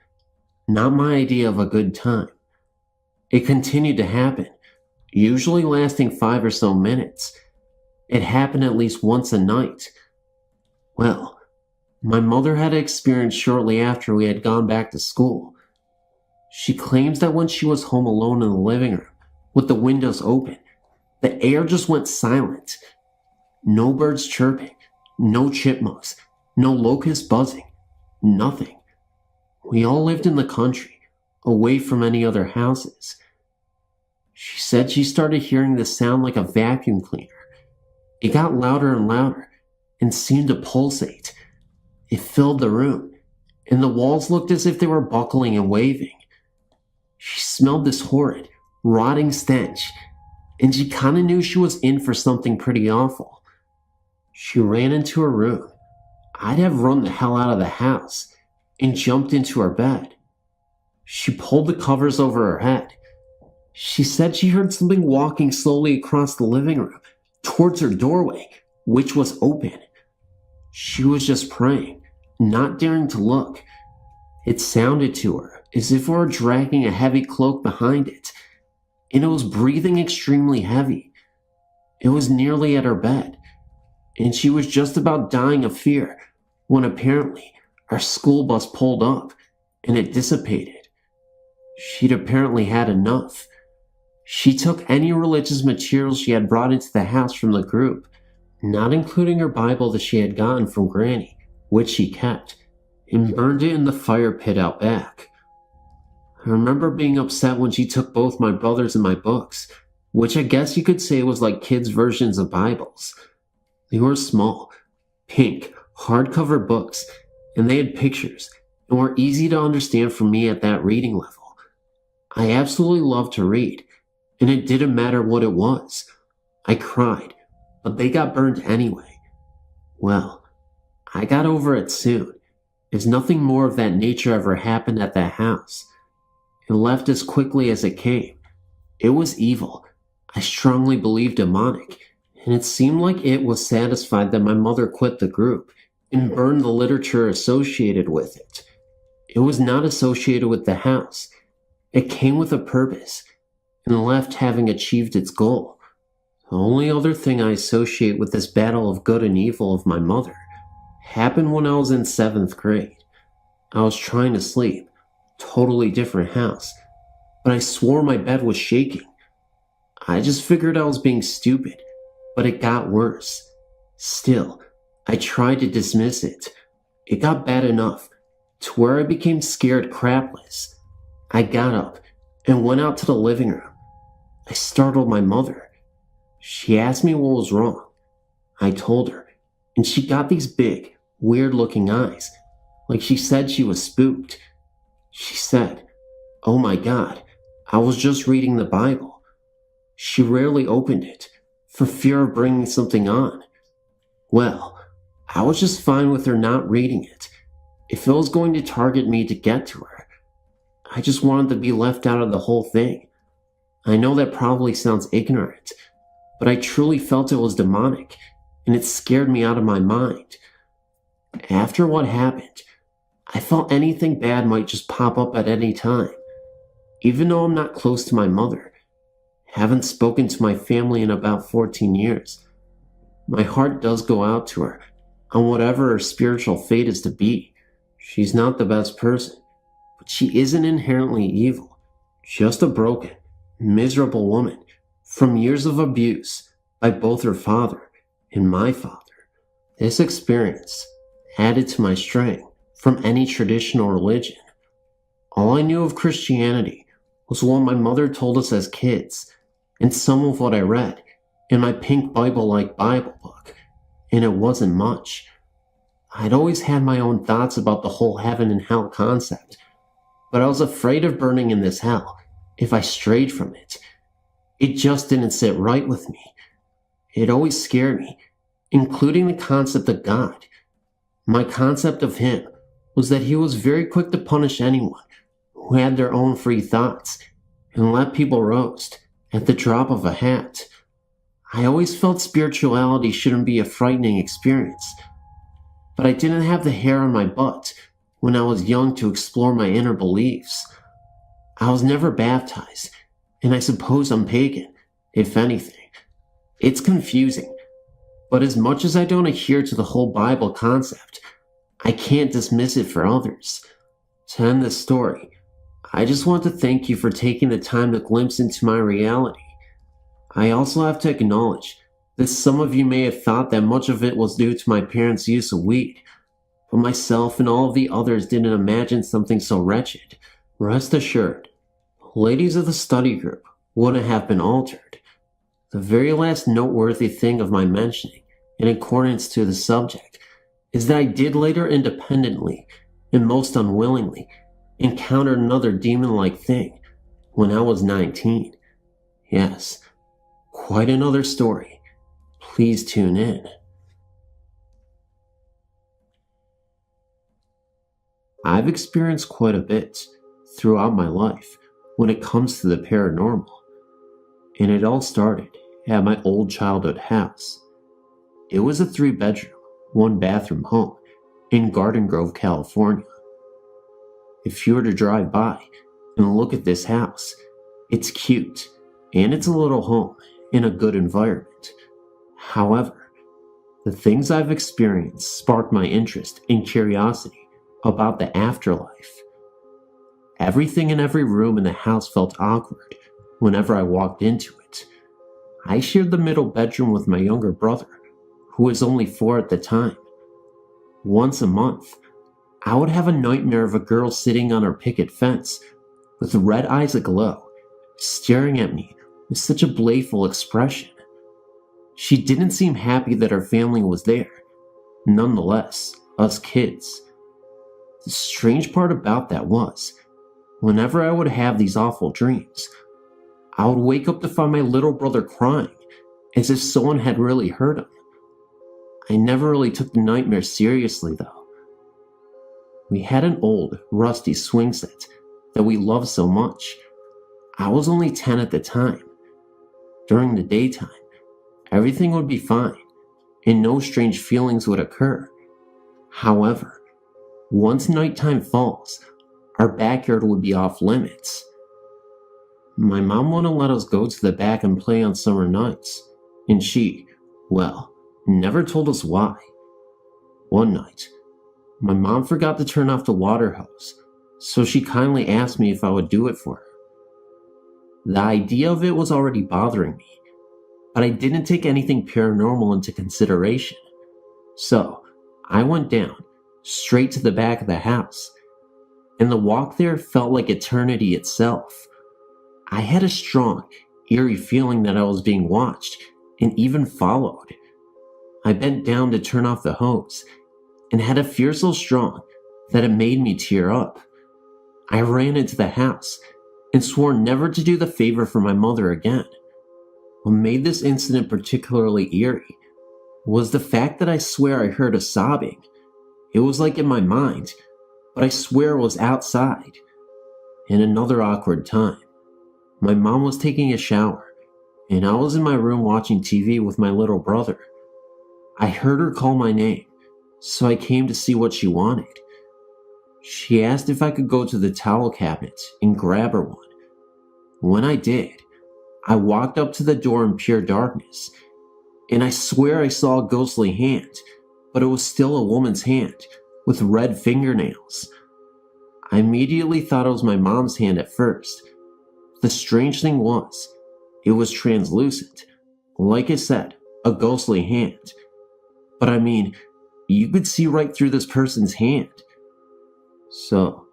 Not my idea of a good time. It continued to happen, usually lasting 5 or so minutes. It happened at least once a night. Well, my mother had an experience shortly after we had gone back to school. She claims that when she was home alone in the living room, with the windows open, the air just went silent. No birds chirping, no chipmunks, no locusts buzzing, nothing. We all lived in the country, away from any other houses. She said she started hearing the sound like a vacuum cleaner. It got louder and louder, and seemed to pulsate. It filled the room, and the walls looked as if they were buckling and waving. She smelled this horrid, rotting stench, and she kinda knew she was in for something pretty awful. She ran into her room. I'd have run the hell out of the house, and jumped into her bed. She pulled the covers over her head. She said she heard something walking slowly across the living room, towards her doorway, which was open. She was just praying, not daring to look. It sounded to her as if we were dragging a heavy cloak behind it, and it was breathing extremely heavy. It was nearly at her bed, and she was just about dying of fear when apparently our school bus pulled up, and it dissipated. She'd apparently had enough. She took any religious materials she had brought into the house from the group, not including her Bible that she had gotten from Granny, which she kept, and burned it in the fire pit out back. I remember being upset when she took both my brothers and my books, which I guess you could say was like kids' versions of Bibles. They were small, pink, hardcover books, and they had pictures, and were easy to understand for me at that reading level. I absolutely loved to read, and it didn't matter what it was. I cried, but they got burned anyway. Well, I got over it soon, as nothing more of that nature ever happened at that house. It left as quickly as it came. It was evil. I strongly believed demonic, and it seemed like it was satisfied that my mother quit the group and burned the literature associated with it. It was not associated with the house. It came with a purpose, and left having achieved its goal. The only other thing I associate with this battle of good and evil of my mother happened when I was in 7th grade. I was trying to sleep, totally different house, but I swore my bed was shaking. I just figured I was being stupid, but it got worse. Still, I tried to dismiss it. It got bad enough to where I became scared crapless. I got up and went out to the living room. I startled my mother. She asked me what was wrong. I told her, and she got these big, weird-looking eyes, like she said she was spooked. She said, "Oh my God, I was just reading the Bible." She rarely opened it, for fear of bringing something on. Well, I was just fine with her not reading it. If it was going to target me to get to her, I just wanted to be left out of the whole thing. I know that probably sounds ignorant, but I truly felt it was demonic, and it scared me out of my mind. After what happened, I felt anything bad might just pop up at any time. Even though I'm not close to my mother, haven't spoken to my family in about 14 years, my heart does go out to her on whatever her spiritual fate is to be. She's not the best person, but she isn't inherently evil, just a broken, miserable woman from years of abuse by both her father and my father. This experience added to my straying from any traditional religion. All I knew of Christianity was what my mother told us as kids, and some of what I read in my pink Bible-like Bible book, and it wasn't much. I'd always had my own thoughts about the whole heaven and hell concept, but I was afraid of burning in this hell if I strayed from it. It just didn't sit right with me. It always scared me, including the concept of God. My concept of him was that he was very quick to punish anyone who had their own free thoughts and let people roast at the drop of a hat. I always felt spirituality shouldn't be a frightening experience, but I didn't have the hair on my butt when I was young to explore my inner beliefs. I was never baptized, and I suppose I'm pagan, if anything. It's confusing, but as much as I don't adhere to the whole Bible concept, I can't dismiss it for others. To end this story, I just want to thank you for taking the time to glimpse into my reality. I also have to acknowledge that some of you may have thought that much of it was due to my parents' use of weed, but myself and all of the others didn't imagine something so wretched. Rest assured, ladies of the study group wouldn't have been altered. The very last noteworthy thing of my mentioning, in accordance to the subject, is that I did later independently, and most unwillingly, encounter another demon-like thing when I was 19. Yes, quite another story. Please tune in. I've experienced quite a bit throughout my life when it comes to the paranormal, and it all started at my old childhood house. It was a 3-bedroom, 1-bathroom home in Garden Grove, California. If you were to drive by and look at this house, it's cute, and it's a little home in a good environment. However, the things I've experienced sparked my interest and curiosity about the afterlife. Everything in every room in the house felt awkward whenever I walked into it. I shared the middle bedroom with my younger brother, who was only 4 at the time. Once a month, I would have a nightmare of a girl sitting on her picket fence with red eyes aglow, staring at me with such a playful expression. She didn't seem happy that her family was there. Nonetheless, us kids. The strange part about that was, whenever I would have these awful dreams, I would wake up to find my little brother crying, as if someone had really hurt him. I never really took the nightmare seriously though. We had an old, rusty swing set that we loved so much. I was only 10 at the time. During the daytime, everything would be fine, and no strange feelings would occur. However, once nighttime falls, our backyard would be off limits. My mom wouldn't let us go to the back and play on summer nights, and she, well, never told us why. One night, my mom forgot to turn off the water hose, so she kindly asked me if I would do it for her. The idea of it was already bothering me, but I didn't take anything paranormal into consideration. So, I went down, straight to the back of the house, and the walk there felt like eternity itself. I had a strong, eerie feeling that I was being watched, and even followed. I bent down to turn off the hose, and had a fear so strong that it made me tear up. I ran into the house, and swore never to do the favor for my mother again. What made this incident particularly eerie was the fact that I swear I heard a sobbing. It was like in my mind, but I swear it was outside. In another awkward time, My mom was taking a shower, and I was in my room watching TV with my little brother. I heard her call my name, so I came to see what she wanted. She asked if I could go to the towel cabinet and grab her one. When I did, I walked up to the door in pure darkness, and I swear I saw a ghostly hand, but it was still a woman's hand with red fingernails. I immediately thought it was my mom's hand at first. The strange thing was, it was translucent. Like I said, a ghostly hand. But I mean, you could see right through this person's hand. So,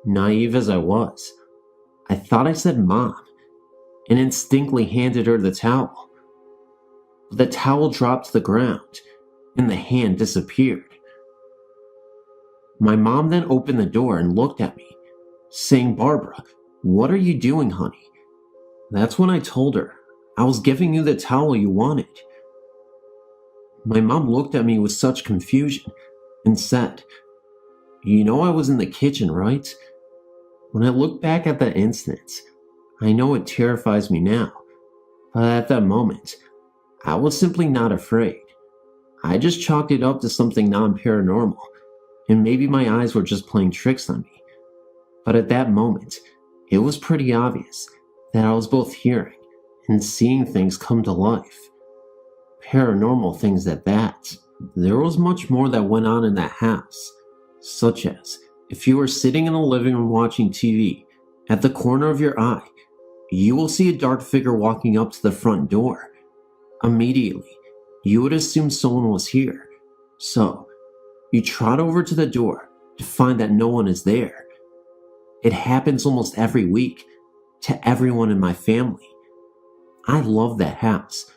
naive as I was, I thought I said Mom, and instinctively handed her the towel. The towel dropped to the ground, and the hand disappeared. My mom then opened the door and looked at me, saying, "Barbara, what are you doing, honey?" That's when I told her, "I was giving you the towel you wanted." My mom looked at me with such confusion and said, "You know I was in the kitchen, right?" When I look back at that incident, I know it terrifies me now, but at that moment, I was simply not afraid. I just chalked it up to something non-paranormal, and maybe my eyes were just playing tricks on me. But at that moment, it was pretty obvious that I was both hearing and seeing things come to life. Paranormal things at that. There was much more that went on in that house, such as if you were sitting in the living room watching TV, at the corner of your eye, you will see a dark figure walking up to the front door. Immediately, you would assume someone was here, so you trot over to the door to find that no one is there. It happens almost every week to everyone in my family. I love that house,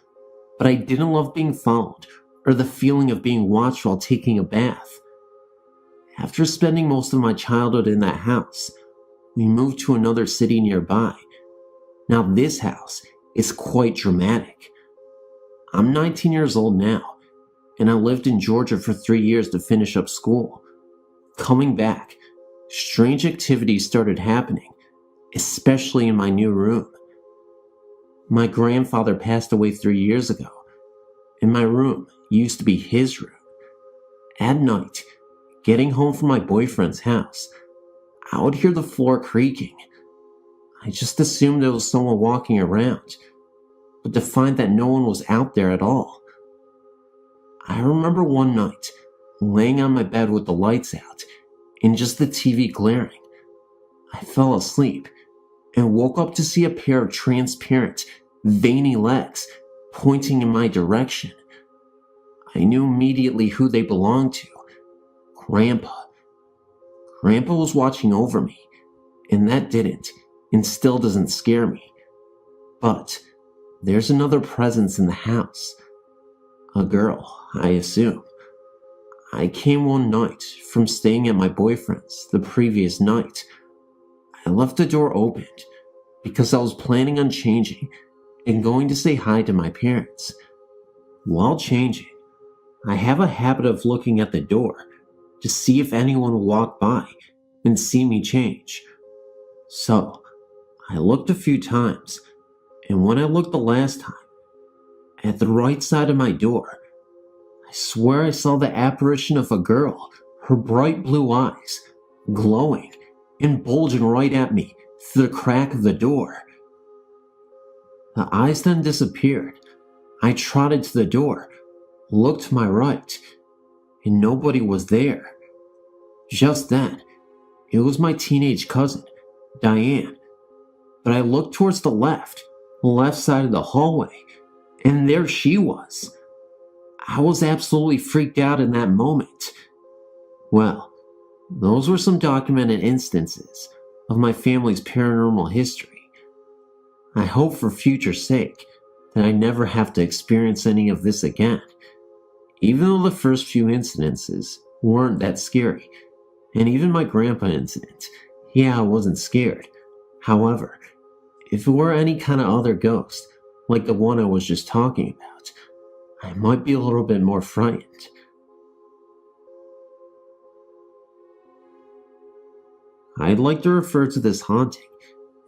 but I didn't love being followed or the feeling of being watched while taking a bath. After spending most of my childhood in that house, we moved to another city nearby. Now this house is quite dramatic. I'm 19 years old now, and I lived in Georgia for 3 years to finish up school. Coming back, strange activities started happening, especially in my new room. My grandfather passed away 3 years ago, and my room used to be his room. At night, getting home from my boyfriend's house, I would hear the floor creaking. I just assumed there was someone walking around, but to find that no one was out there at all. I remember one night, laying on my bed with the lights out and just the TV glaring. I fell asleep and woke up to see a pair of transparent, veiny legs pointing in my direction. I knew immediately who they belonged to. Grandpa. Grandpa was watching over me, and that didn't and still doesn't scare me. But there's another presence in the house. A girl, I assume. I came one night from staying at my boyfriend's the previous night. I left the door opened because I was planning on changing and going to say hi to my parents. While changing, I have a habit of looking at the door to see if anyone will walk by and see me change. So, I looked a few times, and when I looked the last time, at the right side of my door, I swear I saw the apparition of a girl, her bright blue eyes, glowing and bulging right at me through the crack of the door. The eyes then disappeared. I trotted to the door, looked to my right, and nobody was there. Just then, it was my teenage cousin, Diane. But I looked towards the left side of the hallway, and there she was. I was absolutely freaked out in that moment. Well, those were some documented instances of my family's paranormal history. I hope for future sake that I never have to experience any of this again, even though the first few incidences weren't that scary, and even my grandpa incident, yeah, I wasn't scared. However, if it were any kind of other ghost, like the one I was just talking about, I might be a little bit more frightened. I'd like to refer to this haunting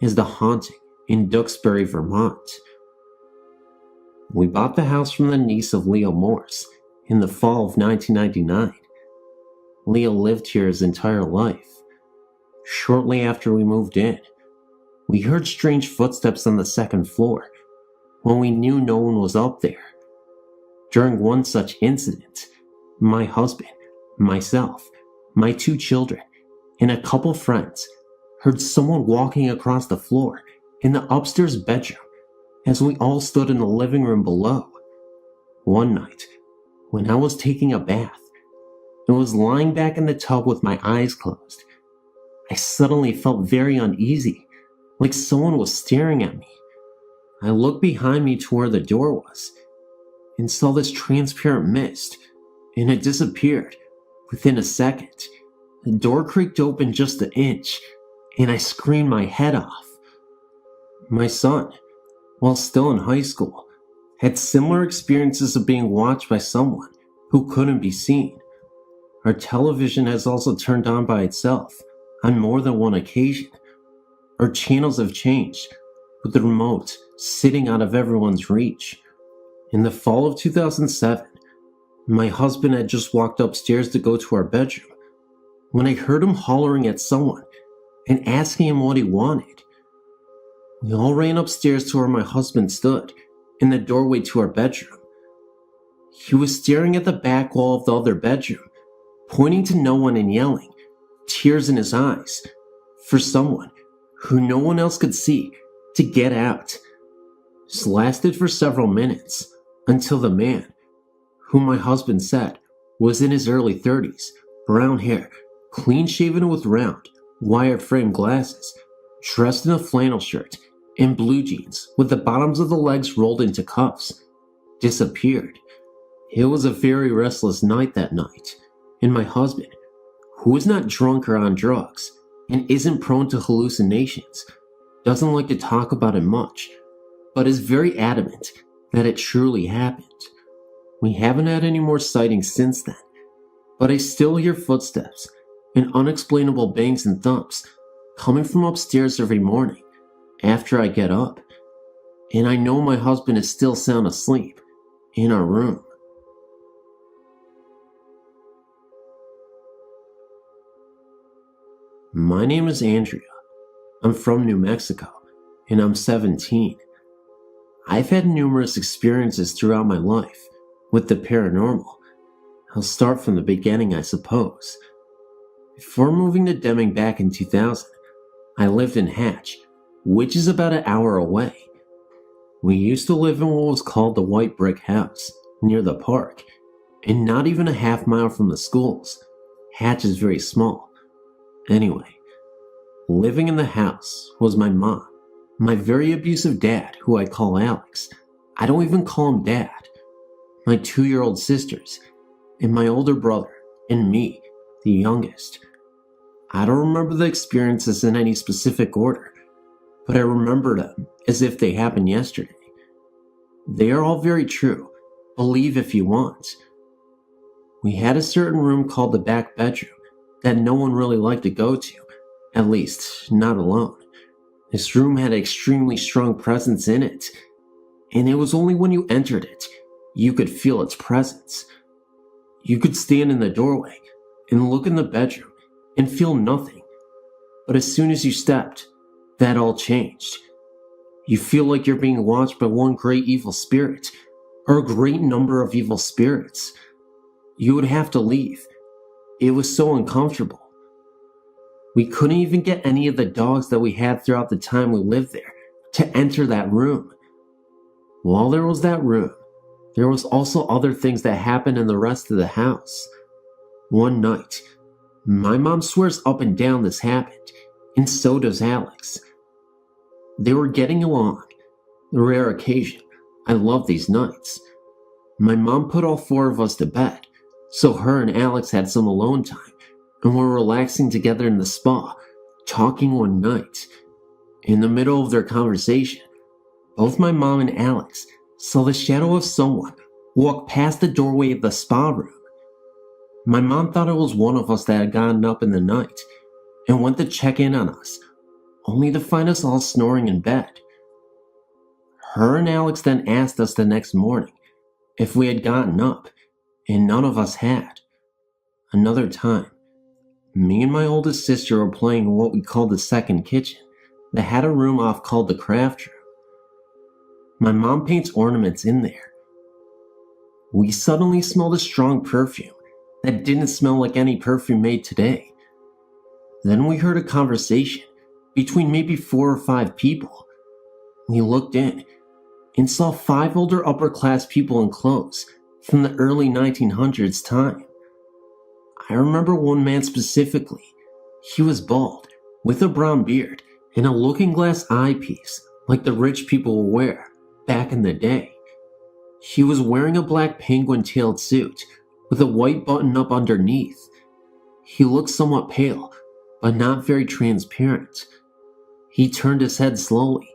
as the haunting in Duxbury, Vermont. We bought the house from the niece of Leo Morse in the fall of 1999. Leo lived here his entire life. Shortly after we moved in, we heard strange footsteps on the second floor when we knew no one was up there. During one such incident, my husband, myself, my 2 children, and a couple friends heard someone walking across the floor in the upstairs bedroom as we all stood in the living room below. One night, when I was taking a bath and was lying back in the tub with my eyes closed, I suddenly felt very uneasy, like someone was staring at me. I looked behind me to where the door was and saw this transparent mist, and it disappeared within a second. The door creaked open just an inch, and I screamed my head off. My son, while still in high school, had similar experiences of being watched by someone who couldn't be seen. Our television has also turned on by itself on more than one occasion. Our channels have changed, with the remote sitting out of everyone's reach. In the fall of 2007, my husband had just walked upstairs to go to our bedroom when I heard him hollering at someone and asking him what he wanted. We all ran upstairs to where my husband stood in the doorway to our bedroom. He was staring at the back wall of the other bedroom, pointing to no one and yelling, tears in his eyes, for someone who no one else could see to get out. This lasted for several minutes until the man, whom my husband said was in his early 30s, brown hair, clean shaven with round, wire-framed glasses, dressed in a flannel shirt and blue jeans with the bottoms of the legs rolled into cuffs, disappeared. It was a very restless night that night, and my husband, who is not drunk or on drugs and isn't prone to hallucinations, doesn't like to talk about it much, but is very adamant that it truly happened. We haven't had any more sightings since then, but I still hear footsteps and unexplainable bangs and thumps coming from upstairs every morning after I get up, and I know my husband is still sound asleep in our room. My name is Andrea. I'm from New Mexico, and I'm 17. I've had numerous experiences throughout my life with the paranormal. I'll start from the beginning, I suppose. Before moving to Deming back in 2000, I lived in Hatch, which is about an hour away. We used to live in what was called the White Brick House, near the park, and not even a half mile from the schools. Hatch is very small. Anyway, living in the house was my mom, my very abusive dad, who I call Alex. I don't even call him dad. My 2-year-old sisters, and my older brother, and me, the youngest. I don't remember the experiences in any specific order, but I remember them as if they happened yesterday. They are all very true. Believe if you want. We had a certain room called the back bedroom that no one really liked to go to, at least not alone. This room had an extremely strong presence in it, and it was only when you entered it you could feel its presence. You could stand in the doorway and look in the bedroom and feel nothing, but as soon as you stepped, that all changed. You feel like you're being watched by one great evil spirit, or a great number of evil spirits. You would have to leave. It was so uncomfortable. We couldn't even get any of the dogs that we had throughout the time we lived there to enter that room. While there was that room, there was also other things that happened in the rest of the house. One night, my mom swears up and down this happened, and so does Alex. They were getting along. The rare occasion. I love these nights. My mom put all 4 of us to bed, so her and Alex had some alone time, and were relaxing together in the spa, talking one night. In the middle of their conversation, both my mom and Alex saw the shadow of someone walk past the doorway of the spa room. My mom thought it was one of us that had gotten up in the night and went to check in on us, only to find us all snoring in bed. Her and Alex then asked us the next morning if we had gotten up, and none of us had. Another time, me and my oldest sister were playing in what we called the second kitchen that had a room off called the craft room. My mom paints ornaments in there. We suddenly smelled a strong perfume that didn't smell like any perfume made today. Then we heard a conversation between maybe 4 or 5 people. We looked in and saw 5 older upper-class people in clothes from the early 1900s time. I remember one man specifically. He was bald, with a brown beard and a looking-glass eyepiece like the rich people would wear back in the day. He was wearing a black penguin-tailed suit with a white button-up underneath. He looked somewhat pale, but not very transparent. He turned his head slowly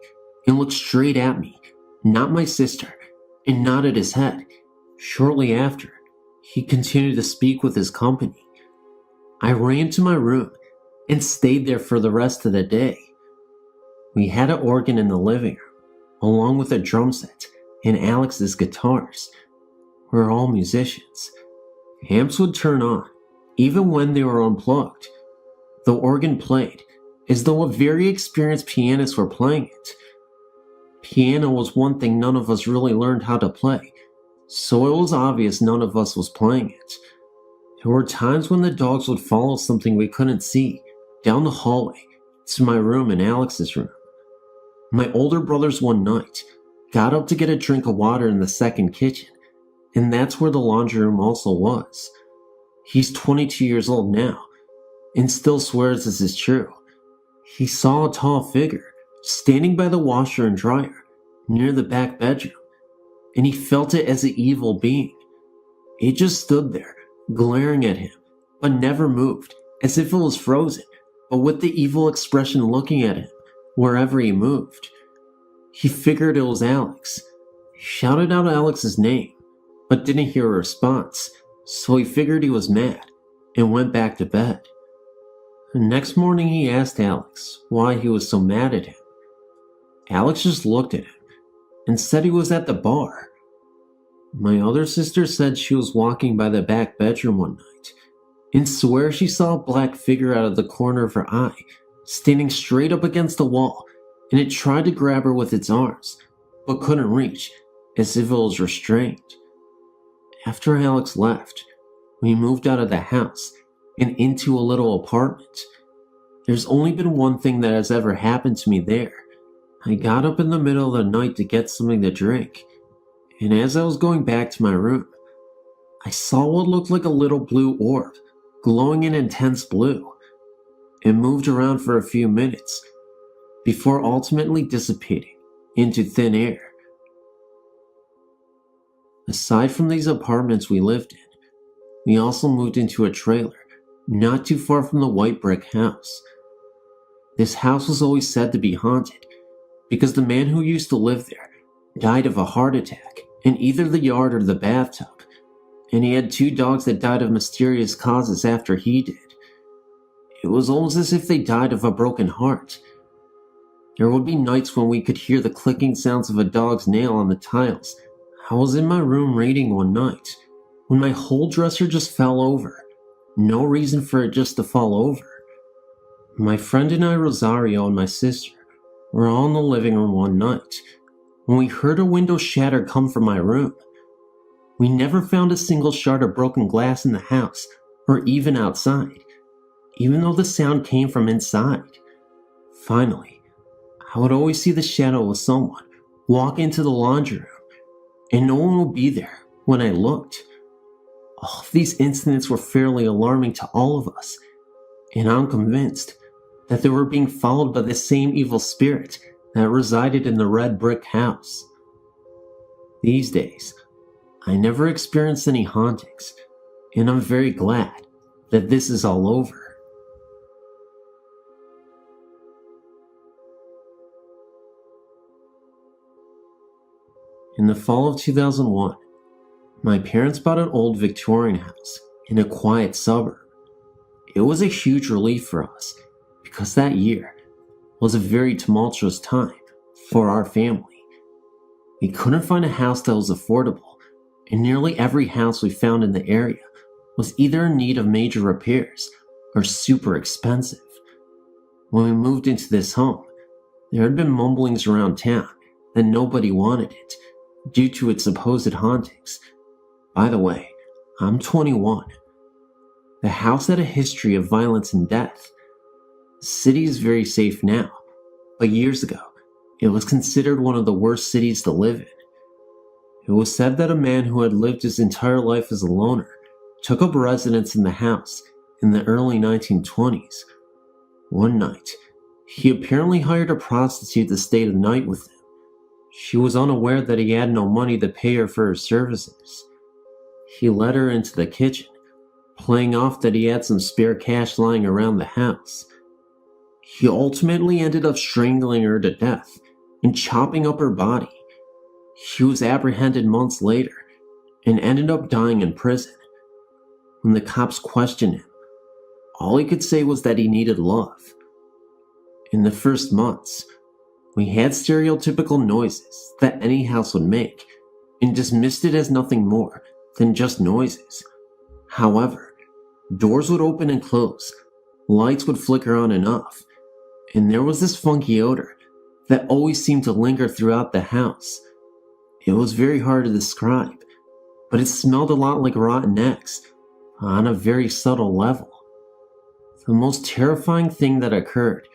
and looked straight at me, not my sister, and nodded his head. Shortly after, he continued to speak with his company. I ran to my room and stayed there for the rest of the day. We had an organ in the living room, along with a drum set and Alex's guitars. We're all musicians. Amps would turn on, even when they were unplugged. The organ played as though a very experienced pianist were playing it. Piano was one thing none of us really learned how to play, so it was obvious none of us was playing it. There were times when the dogs would follow something we couldn't see down the hallway to my room and Alex's room. My older brothers one night got up to get a drink of water in the second kitchen, and that's where the laundry room also was. He's 22 years old now, and still swears this is true. He saw a tall figure standing by the washer and dryer near the back bedroom, and he felt it as an evil being. It just stood there, glaring at him, but never moved, as if it was frozen, but with the evil expression looking at him wherever he moved. He figured it was Alex. He shouted out Alex's name, but didn't hear a response, so he figured he was mad and went back to bed. The next morning he asked Alex why he was so mad at him. Alex just looked at him and said he was at the bar. My other sister said she was walking by the back bedroom one night and swear she saw a black figure out of the corner of her eye, standing straight up against the wall, and it tried to grab her with its arms, but couldn't reach, as if it was restrained. After Alex left, we moved out of the house and into a little apartment. There's only been one thing that has ever happened to me there. I got up in the middle of the night to get something to drink, and as I was going back to my room, I saw what looked like a little blue orb, glowing in intense blue. It moved around for a few minutes, before ultimately dissipating into thin air. Aside from these apartments we lived in, we also moved into a trailer not too far from the white brick house. This house was always said to be haunted because the man who used to live there died of a heart attack in either the yard or the bathtub, and he had 2 dogs that died of mysterious causes after he did. It was almost as if they died of a broken heart. There would be nights when we could hear the clicking sounds of a dog's nail on the tiles. I was in my room reading one night when my whole dresser just fell over. No reason for it just to fall over. My friend and I, Rosario, and my sister were all in the living room one night when we heard a window shatter come from my room. We never found a single shard of broken glass in the house or even outside, even though the sound came from inside. Finally, I would always see the shadow of someone walk into the laundry room, and no one would be there when I looked. All of these incidents were fairly alarming to all of us, and I'm convinced that they were being followed by the same evil spirit that resided in the red brick house. These days, I never experienced any hauntings, and I'm very glad that this is all over. In the fall of 2001, my parents bought an old Victorian house in a quiet suburb. It was a huge relief for us because that year was a very tumultuous time for our family. We couldn't find a house that was affordable, and nearly every house we found in the area was either in need of major repairs or super expensive. When we moved into this home, there had been mumblings around town that nobody wanted it due to its supposed hauntings. By the way, I'm 21. The house had a history of violence and death. The city is very safe now, but years ago, it was considered one of the worst cities to live in. It was said that a man who had lived his entire life as a loner took up residence in the house in the early 1920s. One night, he apparently hired a prostitute to stay the night with him. She was unaware that he had no money to pay her for her services. He led her into the kitchen, playing off that he had some spare cash lying around the house. He ultimately ended up strangling her to death and chopping up her body. He was apprehended months later and ended up dying in prison. When the cops questioned him, all he could say was that he needed love. In the first months, we had stereotypical noises that any house would make and dismissed it as nothing more than just noises. However, doors would open and close, lights would flicker on and off, and there was this funky odor that always seemed to linger throughout the house. It was very hard to describe, but it smelled a lot like rotten eggs on a very subtle level. The most terrifying thing that occurred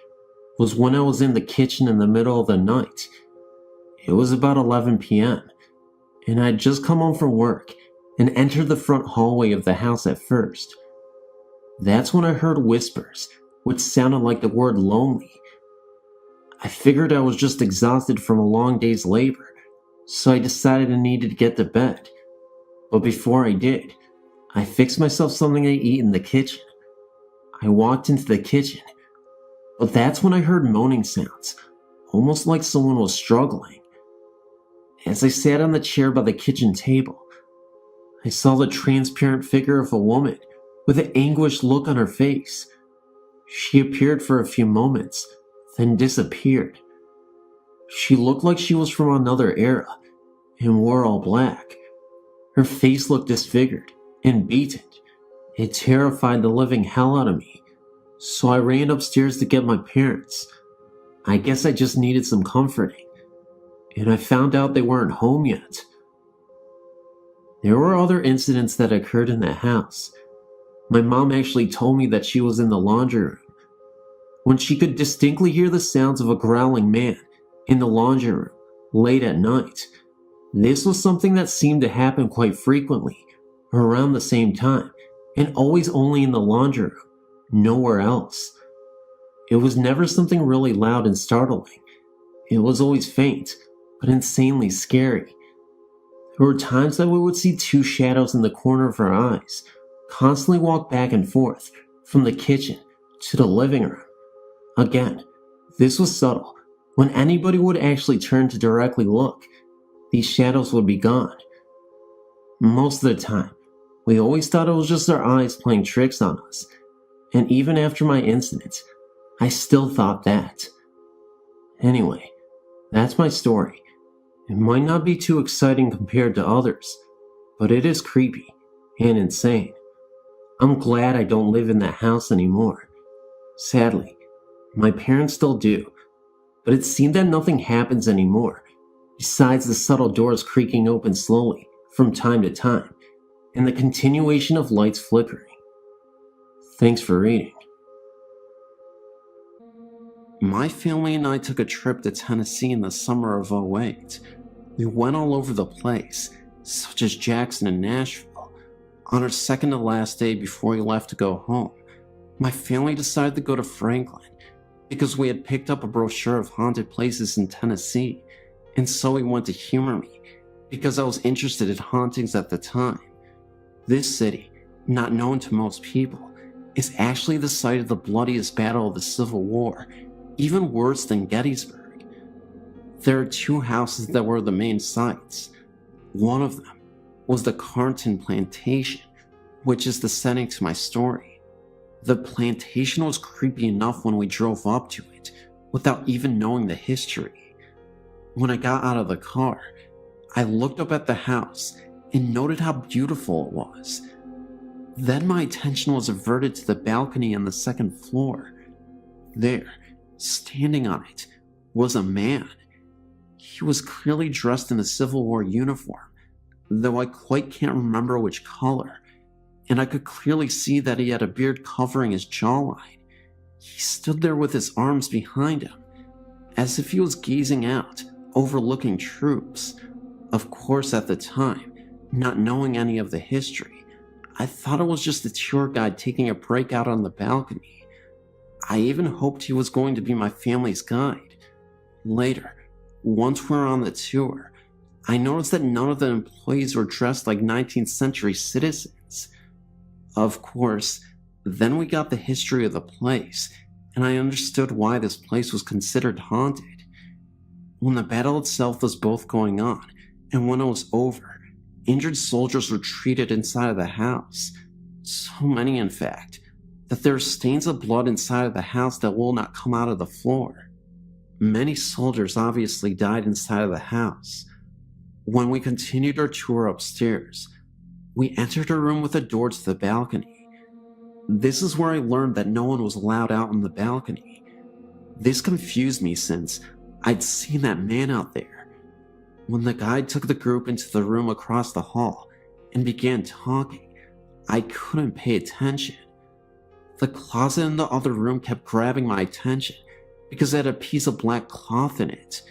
was when I was in the kitchen in the middle of the night. It was about 11 p.m., and I had just come home from work and entered the front hallway of the house at first. That's when I heard whispers, which sounded like the word lonely. I figured I was just exhausted from a long day's labor, so I decided I needed to get to bed. But before I did, I fixed myself something to eat in the kitchen. I walked into the kitchen, but that's when I heard moaning sounds, almost like someone was struggling. As I sat on the chair by the kitchen table, I saw the transparent figure of a woman with an anguished look on her face. She appeared for a few moments, then disappeared. She looked like she was from another era and wore all black. Her face looked disfigured and beaten. It terrified the living hell out of me, so I ran upstairs to get my parents. I guess I just needed some comforting, and I found out they weren't home yet. There were other incidents that occurred in the house. My mom actually told me that she was in the laundry room when she could distinctly hear the sounds of a growling man in the laundry room late at night. This was something that seemed to happen quite frequently around the same time, and always only in the laundry room, nowhere else. It was never something really loud and startling. It was always faint, but insanely scary. There were times that we would see two shadows in the corner of our eyes, constantly walk back and forth from the kitchen to the living room. Again, this was subtle. When anybody would actually turn to directly look, these shadows would be gone. Most of the time, we always thought it was just our eyes playing tricks on us, and even after my incident, I still thought that. Anyway, that's my story. It might not be too exciting compared to others, but it is creepy and insane. I'm glad I don't live in that house anymore. Sadly, my parents still do, but it seemed that nothing happens anymore, besides the subtle doors creaking open slowly from time to time, and the continuation of lights flickering. Thanks for reading. My family and I took a trip to Tennessee in the summer of '08. We went all over the place, such as Jackson and Nashville. On our second to last day before we left to go home, my family decided to go to Franklin because we had picked up a brochure of haunted places in Tennessee, and so he went to humor me because I was interested in hauntings at the time. This city, not known to most people, is actually the site of the bloodiest battle of the Civil War, even worse than Gettysburg. There are two houses that were the main sites. One of them was the Carnton Plantation, which is the setting to my story. The plantation was creepy enough when we drove up to it, without even knowing the history. When I got out of the car, I looked up at the house and noted how beautiful it was. Then my attention was averted to the balcony on the second floor. There, standing on it, was a man. He was clearly dressed in a Civil War uniform, though I quite can't remember which color, and I could clearly see that he had a beard covering his jawline. He stood there with his arms behind him, as if he was gazing out, overlooking troops. Of course, at the time, not knowing any of the history, I thought it was just a tour guide taking a break out on the balcony. I even hoped he was going to be my family's guide. Later, once we were on the tour, I noticed that none of the employees were dressed like 19th century citizens. Of course, then we got the history of the place, and I understood why this place was considered haunted. When the battle itself was both going on, and when it was over, injured soldiers were treated inside of the house. So many, in fact, that there are stains of blood inside of the house that will not come out of the floor. Many soldiers obviously died inside of the house. When we continued our tour upstairs, we entered a room with a door to the balcony. This is where I learned that no one was allowed out on the balcony. This confused me since I'd seen that man out there. When the guide took the group into the room across the hall and began talking, I couldn't pay attention. The closet in the other room kept grabbing my attention because it had a piece of black cloth in it.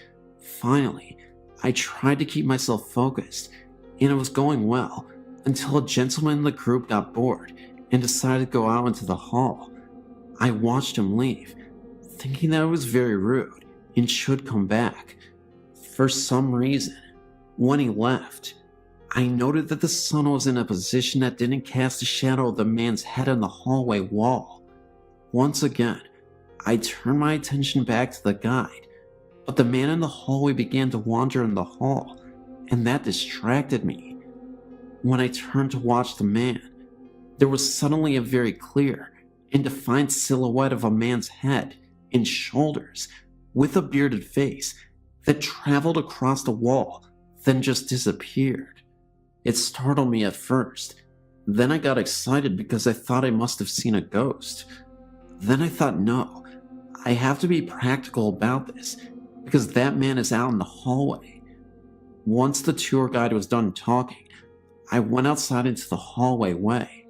Finally, I tried to keep myself focused, and it was going well until a gentleman in the group got bored and decided to go out into the hall. I watched him leave, thinking that it was very rude and should come back. For some reason, when he left, I noted that the sun was in a position that didn't cast a shadow of the man's head on the hallway wall. Once again, I turned my attention back to the guide, but the man in the hallway began to wander in the hall, and that distracted me. When I turned to watch the man, there was suddenly a very clear and defined silhouette of a man's head and shoulders with a bearded face that traveled across the wall, then just disappeared. It startled me at first. Then I got excited because I thought I must have seen a ghost. Then I thought, no, I have to be practical about this because that man is out in the hallway. Once the tour guide was done talking, I went outside into the hallway way.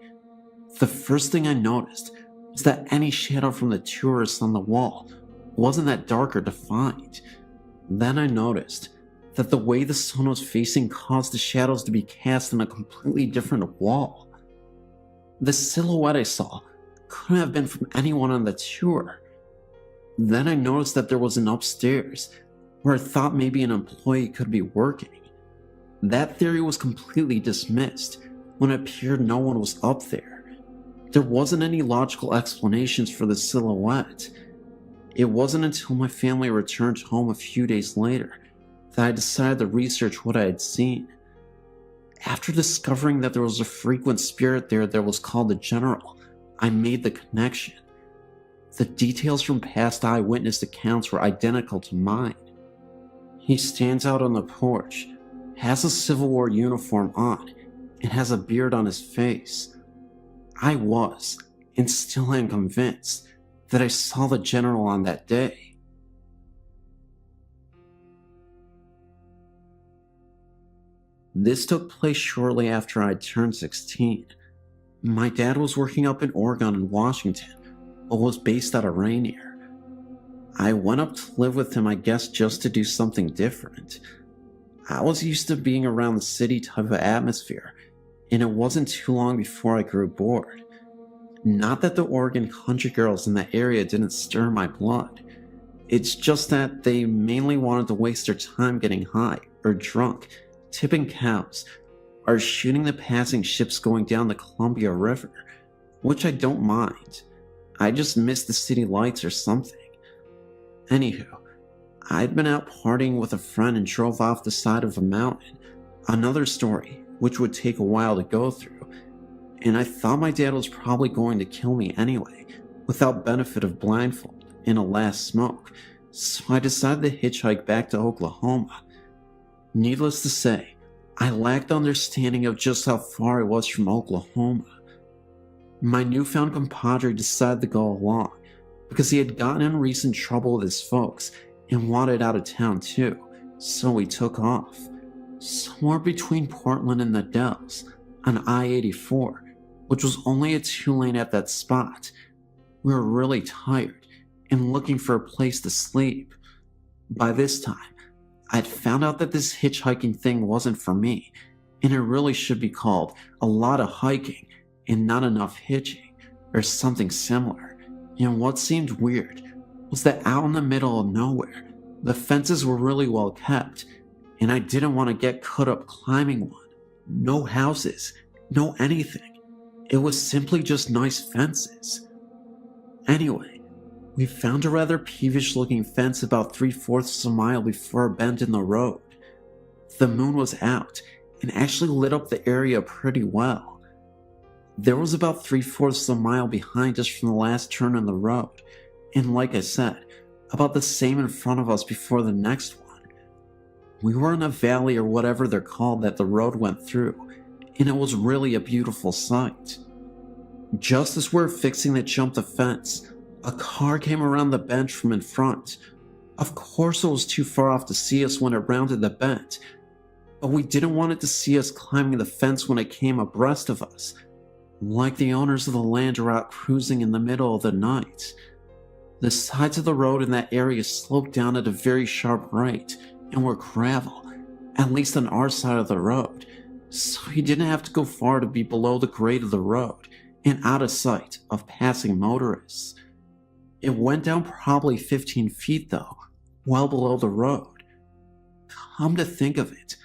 The first thing I noticed was that any shadow from the tourists on the wall wasn't that dark or defined. Then I noticed that the way the sun was facing caused the shadows to be cast on a completely different wall. The silhouette I saw couldn't have been from anyone on the tour. Then I noticed that there was an upstairs where I thought maybe an employee could be working. That theory was completely dismissed when it appeared no one was up there. There wasn't any logical explanations for the silhouette. It wasn't until my family returned home a few days later that I decided to research what I had seen. After discovering that there was a frequent spirit there that was called the General, I made the connection. The details from past eyewitness accounts were identical to mine. He stands out on the porch, has a Civil War uniform on, and has a beard on his face. I was, and still am convinced, that I saw the General on that day. This took place shortly after I turned 16. My dad was working up in Oregon and Washington, but was based out of Rainier. I went up to live with him, I guess just to do something different. I was used to being around the city type of atmosphere, and it wasn't too long before I grew bored. Not that the Oregon country girls in that area didn't stir my blood. It's just that they mainly wanted to waste their time getting high or drunk, tipping cows, or shooting the passing ships going down the Columbia River, which I don't mind. I just miss the city lights or something. Anywho, I'd been out partying with a friend and drove off the side of a mountain, another story which would take a while to go through, and I thought my dad was probably going to kill me anyway, without benefit of blindfold and a last smoke, so I decided to hitchhike back to Oklahoma. Needless to say, I lacked understanding of just how far it was from Oklahoma. My newfound compadre decided to go along because he had gotten in recent trouble with his folks and wanted out of town too, so we took off. Somewhere between Portland and the Dells, on I-84, which was only a 2-lane at that spot. We were really tired and looking for a place to sleep. By this time, I'd found out that this hitchhiking thing wasn't for me, and it really should be called a lot of hiking and not enough hitching, or something similar. And what seemed weird was that out in the middle of nowhere, the fences were really well kept, and I didn't want to get caught up climbing one. No houses, no anything. It was simply just nice fences. Anyway, we found a rather peevish looking fence about 3/4 of a mile before a bend in the road. The moon was out and actually lit up the area pretty well. There was about 3/4 of a mile behind us from the last turn in the road, and like I said, about the same in front of us before the next one. We were in a valley or whatever they're called that the road went through, and it was really a beautiful sight. Just as we were fixing to jump the fence, a car came around the bend from in front. Of course it was too far off to see us when it rounded the bend, but we didn't want it to see us climbing the fence when it came abreast of us, like the owners of the land are out cruising in the middle of the night. The sides of the road in that area sloped down at a very sharp right and were gravel, at least on our side of the road, so you didn't have to go far to be below the grade of the road and out of sight of passing motorists. It went down probably 15 feet though, well below the road. Come to think of it,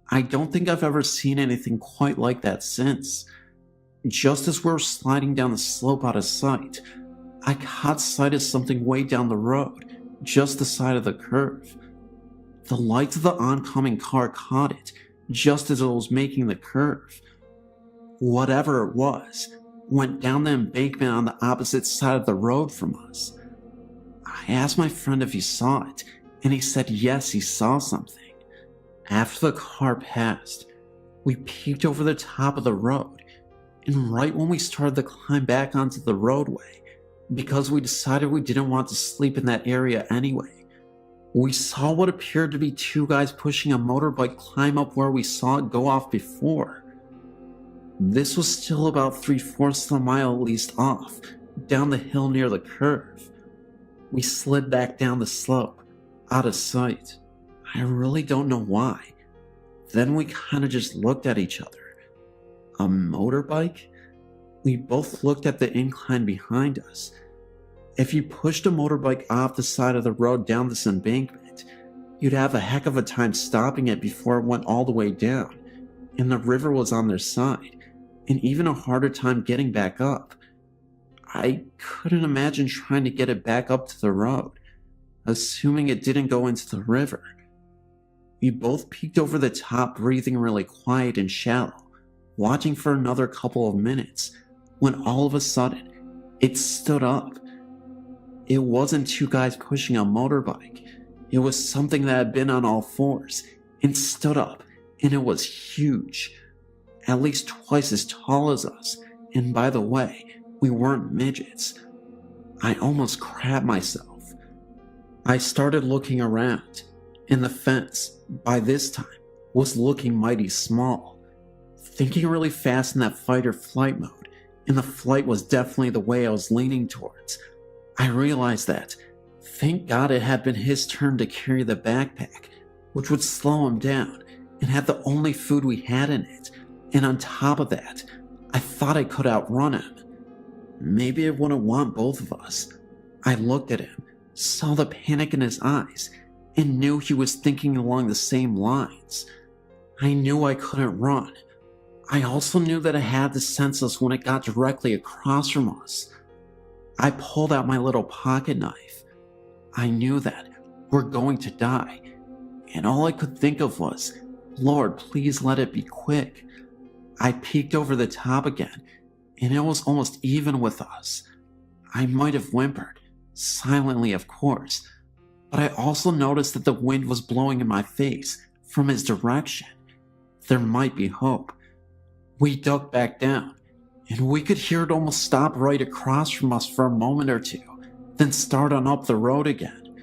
I don't think I've ever seen anything quite like that since. Just as we were sliding down the slope out of sight, I caught sight of something way down the road, just the side of the curve. The lights of the oncoming car caught it, just as it was making the curve. Whatever it was, went down the embankment on the opposite side of the road from us. I asked my friend if he saw it, and he said yes, he saw something. After the car passed, we peeked over the top of the road, and right when we started to climb back onto the roadway, because we decided we didn't want to sleep in that area anyway, we saw what appeared to be 2 guys pushing a motorbike climb up where we saw it go off before. This was still about 3/4 of a mile at least off, down the hill near the curve. We slid back down the slope, out of sight. I really don't know why. Then we kinda just looked at each other. A motorbike? We both looked at the incline behind us. If you pushed a motorbike off the side of the road down this embankment, you'd have a heck of a time stopping it before it went all the way down, and the river was on their side, and even a harder time getting back up. I couldn't imagine trying to get it back up to the road, assuming it didn't go into the river. We both peeked over the top, breathing really quiet and shallow, watching for another couple of minutes, when all of a sudden, it stood up. It wasn't 2 guys pushing a motorbike. It was something that had been on all fours and stood up, and it was huge. At least twice as tall as us, and by the way, we weren't midgets. I almost crapped myself. I started looking around, and the fence, by this time, was looking mighty small. Thinking really fast in that fight or flight mode, and the flight was definitely the way I was leaning towards, I realized that, thank God it had been his turn to carry the backpack, which would slow him down, and had the only food we had in it, and on top of that, I thought I could outrun him. Maybe it wouldn't want both of us. I looked at him, saw the panic in his eyes, and knew he was thinking along the same lines. I knew I couldn't run. I also knew that it had to sense us when it got directly across from us. I pulled out my little pocket knife. I knew that we're going to die, and all I could think of was, Lord, please let it be quick. I peeked over the top again, and it was almost even with us. I might have whimpered, silently of course, but I also noticed that the wind was blowing in my face from his direction. There might be hope. We ducked back down, and we could hear it almost stop right across from us for a moment or two, then start on up the road again.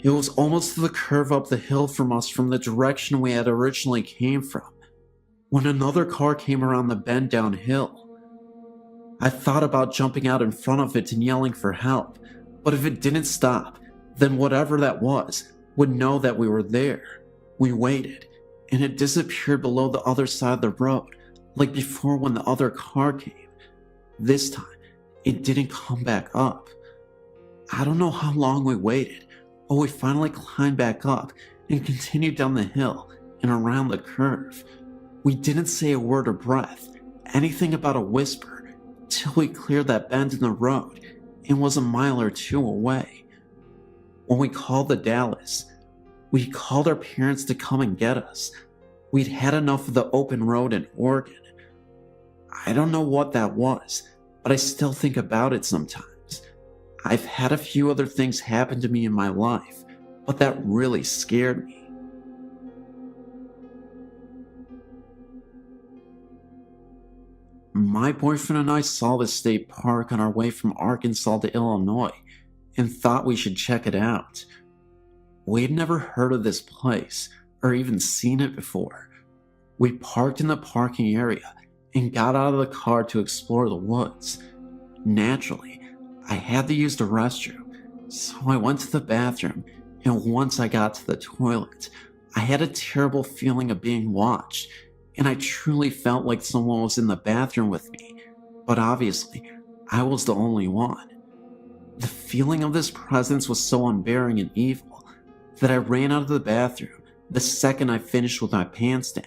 It was almost to the curve up the hill from us from the direction we had originally came from, when another car came around the bend downhill. I thought about jumping out in front of it and yelling for help, but if it didn't stop, then whatever that was would know that we were there. We waited, and it disappeared below the other side of the road, like before when the other car came. This time, it didn't come back up. I don't know how long we waited, but we finally climbed back up and continued down the hill and around the curve. We didn't say a word or breath, anything about a whisper, till we cleared that bend in the road and was a mile or two away. When we called the Dallas, we called our parents to come and get us. We'd had enough of the open road in Oregon. I don't know what that was, but I still think about it sometimes. I've had a few other things happen to me in my life, but that really scared me. My boyfriend and I saw the state park on our way from Arkansas to Illinois and thought we should check it out. We'd never heard of this place or even seen it before. We parked in the parking area and got out of the car to explore the woods. Naturally, I had to use the restroom, so I went to the bathroom, and once I got to the toilet, I had a terrible feeling of being watched, and I truly felt like someone was in the bathroom with me, but obviously, I was the only one. The feeling of this presence was so unbearing and evil that I ran out of the bathroom the second I finished with my pants down.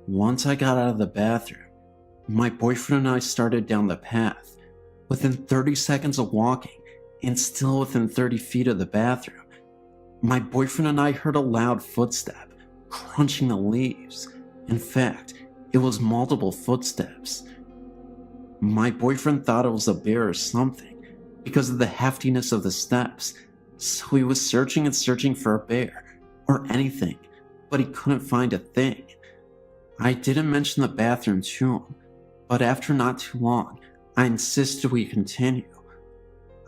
Once I got out of the bathroom, my boyfriend and I started down the path. Within 30 seconds of walking, and still within 30 feet of the bathroom, my boyfriend and I heard a loud footstep, crunching the leaves. In fact, it was multiple footsteps. My boyfriend thought it was a bear or something, because of the heftiness of the steps, so he was searching and searching for a bear, or anything, but he couldn't find a thing. I didn't mention the bathroom to him, but after not too long, I insisted we continue.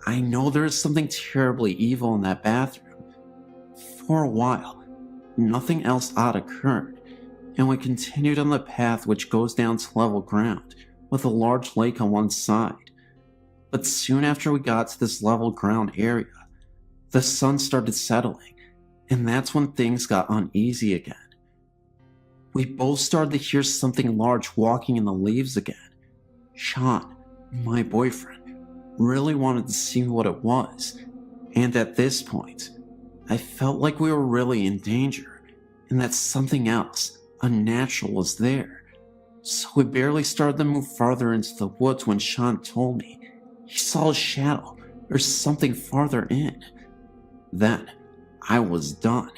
I know there is something terribly evil in that bathroom. For a while, nothing else odd occurred, and we continued on the path which goes down to level ground, with a large lake on one side. But soon after we got to this level ground area, the sun started settling, and that's when things got uneasy again. We both started to hear something large walking in the leaves again. Sean, my boyfriend, really wanted to see what it was, and at this point, I felt like we were really in danger, and that something else, unnatural, was there. So we barely started to move farther into the woods when Sean told me he saw a shadow or something farther in. Then, I was done.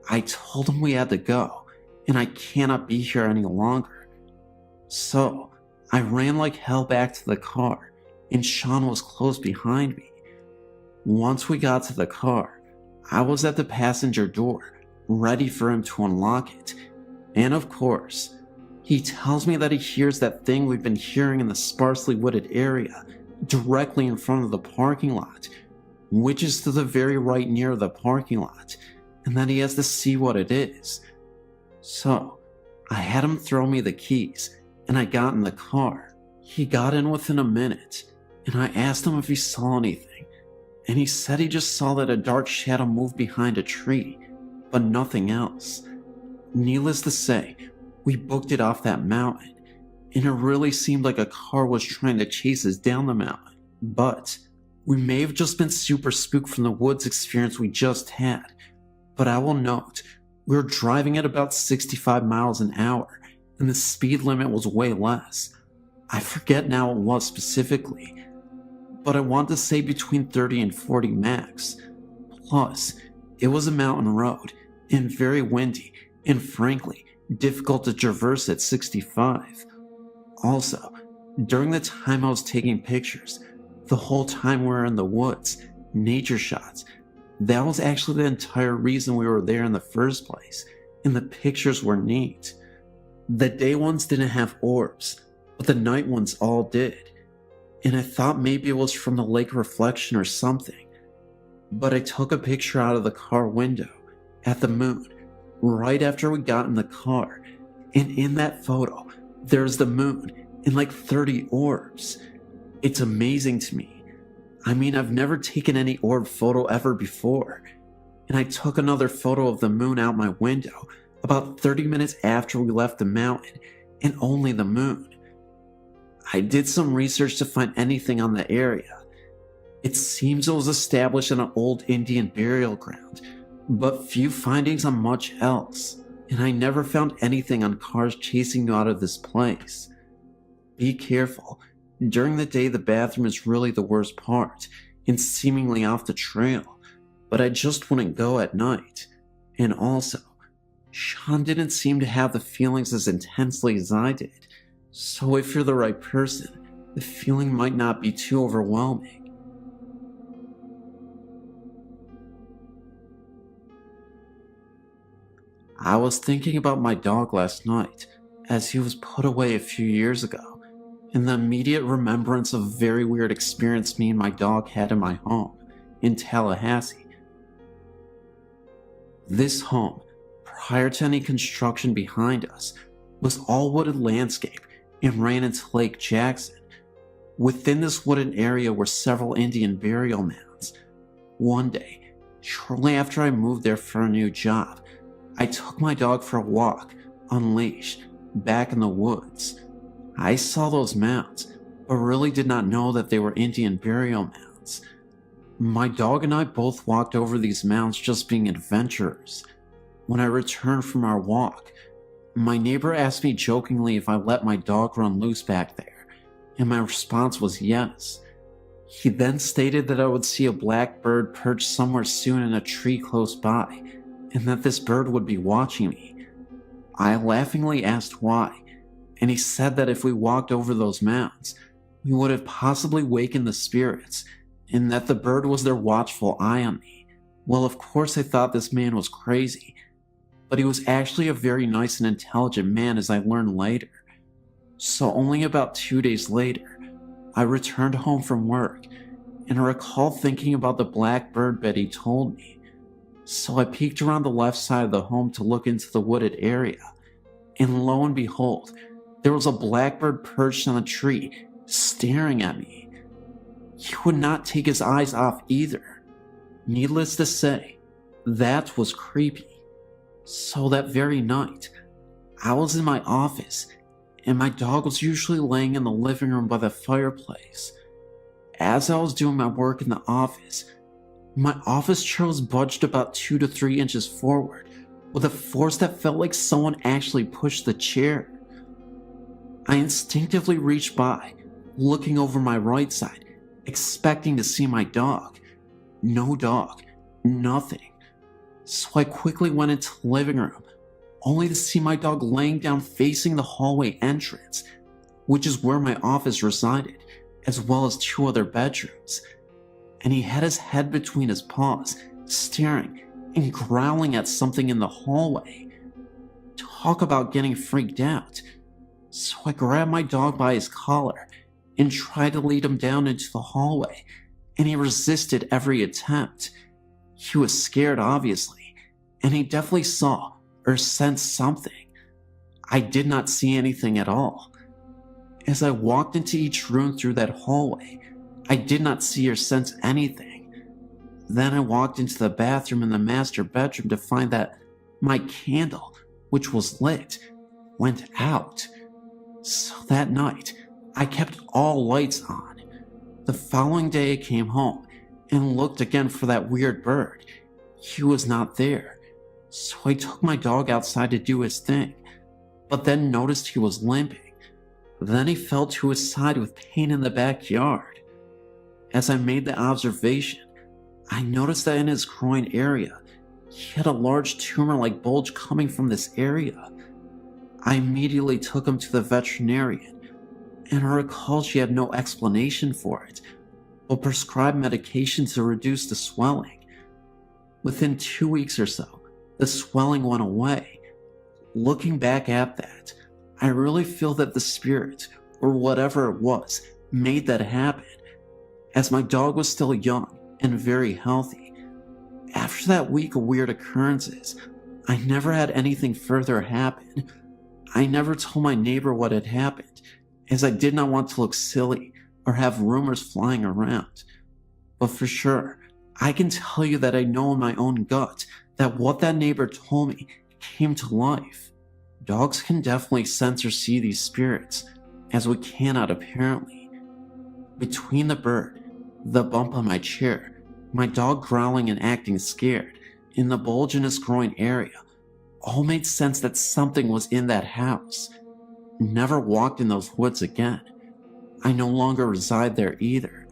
I told him we had to go, and I cannot be here any longer. So, I ran like hell back to the car, and Sean was close behind me. Once we got to the car, I was at the passenger door, ready for him to unlock it. And of course, he tells me that he hears that thing we've been hearing in the sparsely wooded area, directly in front of the parking lot, which is to the very right near the parking lot, and that he has to see what it is. So, I had him throw me the keys, and I got in the car. He got in within a minute, and I asked him if he saw anything, and he said he just saw that a dark shadow moved behind a tree, but nothing else. Needless to say, we booked it off that mountain, and it really seemed like a car was trying to chase us down the mountain. But we may have just been super spooked from the woods experience we just had. But I will note, we were driving at about 65 miles an hour, and the speed limit was way less. I forget now what it was specifically, but I want to say between 30 and 40 max. Plus, it was a mountain road, and very windy, and frankly, difficult to traverse at 65. Also, during the time I was taking pictures, the whole time we were in the woods, nature shots, that was actually the entire reason we were there in the first place. and the pictures were neat. The day ones didn't have orbs, but the night ones all did, and I thought maybe it was from the lake reflection or something. But I took a picture out of the car window at the moon right after we got in the car, and in that photo, there's the moon and like 30 orbs. It's amazing to me. I mean, I've never taken any orb photo ever before, and I took another photo of the moon out my window about 30 minutes after we left the mountain, and only the moon. I did some research to find anything on the area. It seems it was established in an old Indian burial ground, but few findings on much else, and I never found anything on cars chasing you out of this place. Be careful. During the day, the bathroom is really the worst part, and seemingly off the trail, but I just wouldn't go at night. And also, Sean didn't seem to have the feelings as intensely as I did, so if you're the right person, the feeling might not be too overwhelming. I was thinking about my dog last night, as he was put away a few years ago, and the immediate remembrance of a very weird experience me and my dog had in my home in Tallahassee. This home, prior to any construction behind us, was all wooded landscape and ran into Lake Jackson. Within this wooded area were several Indian burial mounds. One day, shortly after I moved there for a new job, I took my dog for a walk, unleashed, back in the woods. I saw those mounds, but really did not know that they were Indian burial mounds. My dog and I both walked over these mounds just being adventurers. When I returned from our walk, my neighbor asked me jokingly if I let my dog run loose back there, and my response was yes. He then stated that I would see a black bird perched somewhere soon in a tree close by, and that this bird would be watching me. I laughingly asked why, and he said that if we walked over those mounds, we would have possibly wakened the spirits, and that the bird was their watchful eye on me. Well, of course I thought this man was crazy, but he was actually a very nice and intelligent man, as I learned later. So only about 2 days later, I returned home from work, and I recall thinking about the black bird Betty told me. So I peeked around the left side of the home to look into the wooded area, and lo and behold, there was a blackbird perched on a tree, staring at me. He would not take his eyes off either. Needless to say, that was creepy. So that very night, I was in my office, and my dog was usually laying in the living room by the fireplace. As I was doing my work in the office, my office chair was budged about 2 to 3 inches forward, with a force that felt like someone actually pushed the chair. I instinctively reached by, looking over my right side, expecting to see my dog. No dog, nothing. So I quickly went into the living room, only to see my dog laying down facing the hallway entrance, which is where my office resided, as well as 2 other bedrooms. And he had his head between his paws, staring and growling at something in the hallway. Talk about getting freaked out. So I grabbed my dog by his collar and tried to lead him down into the hallway, and he resisted every attempt. He was scared, obviously, and he definitely saw or sensed something. I did not see anything at all. As I walked into each room through that hallway, I did not see or sense anything. Then I walked into the bathroom in the master bedroom to find that my candle, which was lit, went out. So that night, I kept all lights on. The following day I came home and looked again for that weird bird. He was not there. So I took my dog outside to do his thing, but then noticed he was limping. Then he fell to his side with pain in the backyard. As I made the observation, I noticed that in his groin area, he had a large tumor-like bulge coming from this area. I immediately took him to the veterinarian, and I recall she had no explanation for it, but prescribed medication to reduce the swelling. Within 2 weeks or so, the swelling went away, Looking back at that, I really feel that the spirit, or whatever it was, made that happen, as my dog was still young and very healthy. After that week of weird occurrences, I never had anything further happen. I never told my neighbor what had happened, as I did not want to look silly or have rumors flying around. But for sure, I can tell you that I know in my own gut that what that neighbor told me came to life. Dogs can definitely sense or see these spirits, as we cannot apparently. Between the bird, the bump on my chair, my dog growling and acting scared, and the bulge in his groin area, all made sense that something was in that house. Never walked in those woods again. I no longer reside there either.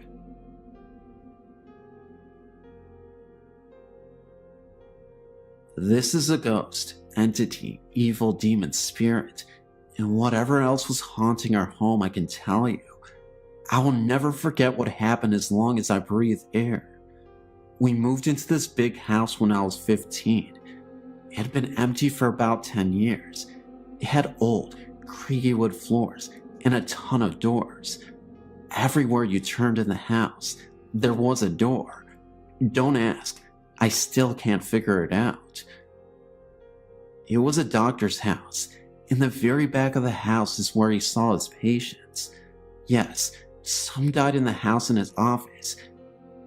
This is a ghost, entity, evil demon spirit, and whatever else was haunting our home, I can tell you, I will never forget what happened as long as I breathe air. We moved into this big house when I was 15. It had been empty for about 10 years. It had old, creaky wood floors and a ton of doors. Everywhere you turned in the house, there was a door. Don't ask, I still can't figure it out. It was a doctor's house. In the very back of the house is where he saw his patients. Yes, some died in the house in his office.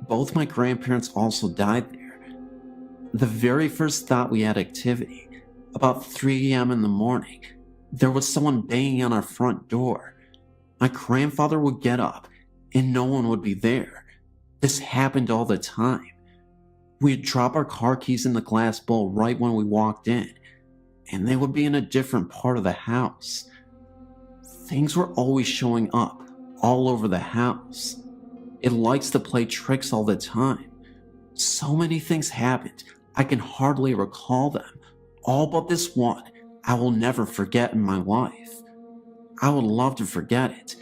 Both my grandparents also died there. The very first thought we had activity, about 3 a.m. in the morning, there was someone banging on our front door. My grandfather would get up and no one would be there. This happened all the time. We'd drop our car keys in the glass bowl right when we walked in, and they would be in a different part of the house. Things were always showing up all over the house. It likes to play tricks all the time. So many things happened, I can hardly recall them. All but this one I will never forget in my life. I would love to forget it,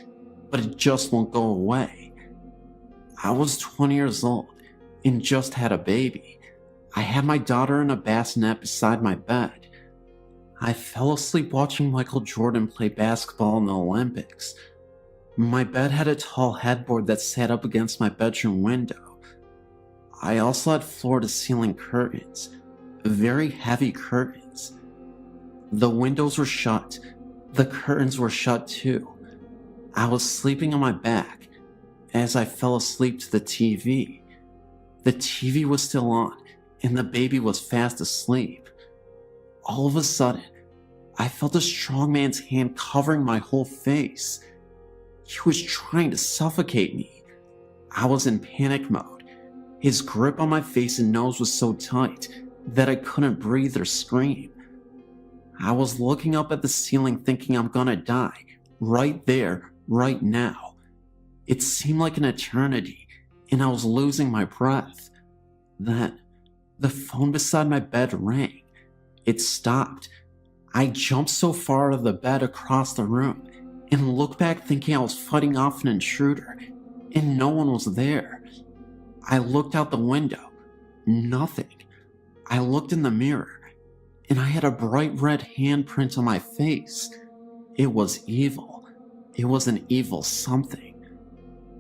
but it just won't go away. I was 20 years old and just had a baby. I had my daughter in a bassinet beside my bed. I fell asleep watching Michael Jordan play basketball in the Olympics. My bed had a tall headboard that sat up against my bedroom window. I also had floor-to-ceiling curtains, very heavy curtains. The windows were shut. The curtains were shut too. I was sleeping on my back as I fell asleep to the TV. The TV was still on, and the baby was fast asleep. All of a sudden, I felt a strong man's hand covering my whole face. He was trying to suffocate me. I was in panic mode. His grip on my face and nose was so tight that I couldn't breathe or scream. I was looking up at the ceiling thinking I'm gonna die, right there, right now. It seemed like an eternity, and I was losing my breath. Then, the phone beside my bed rang. It stopped. I jumped so far out of the bed across the room and looked back thinking I was fighting off an intruder, and no one was there. I looked out the window. Nothing. I looked in the mirror, and I had a bright red handprint on my face. It was evil. It was an evil something.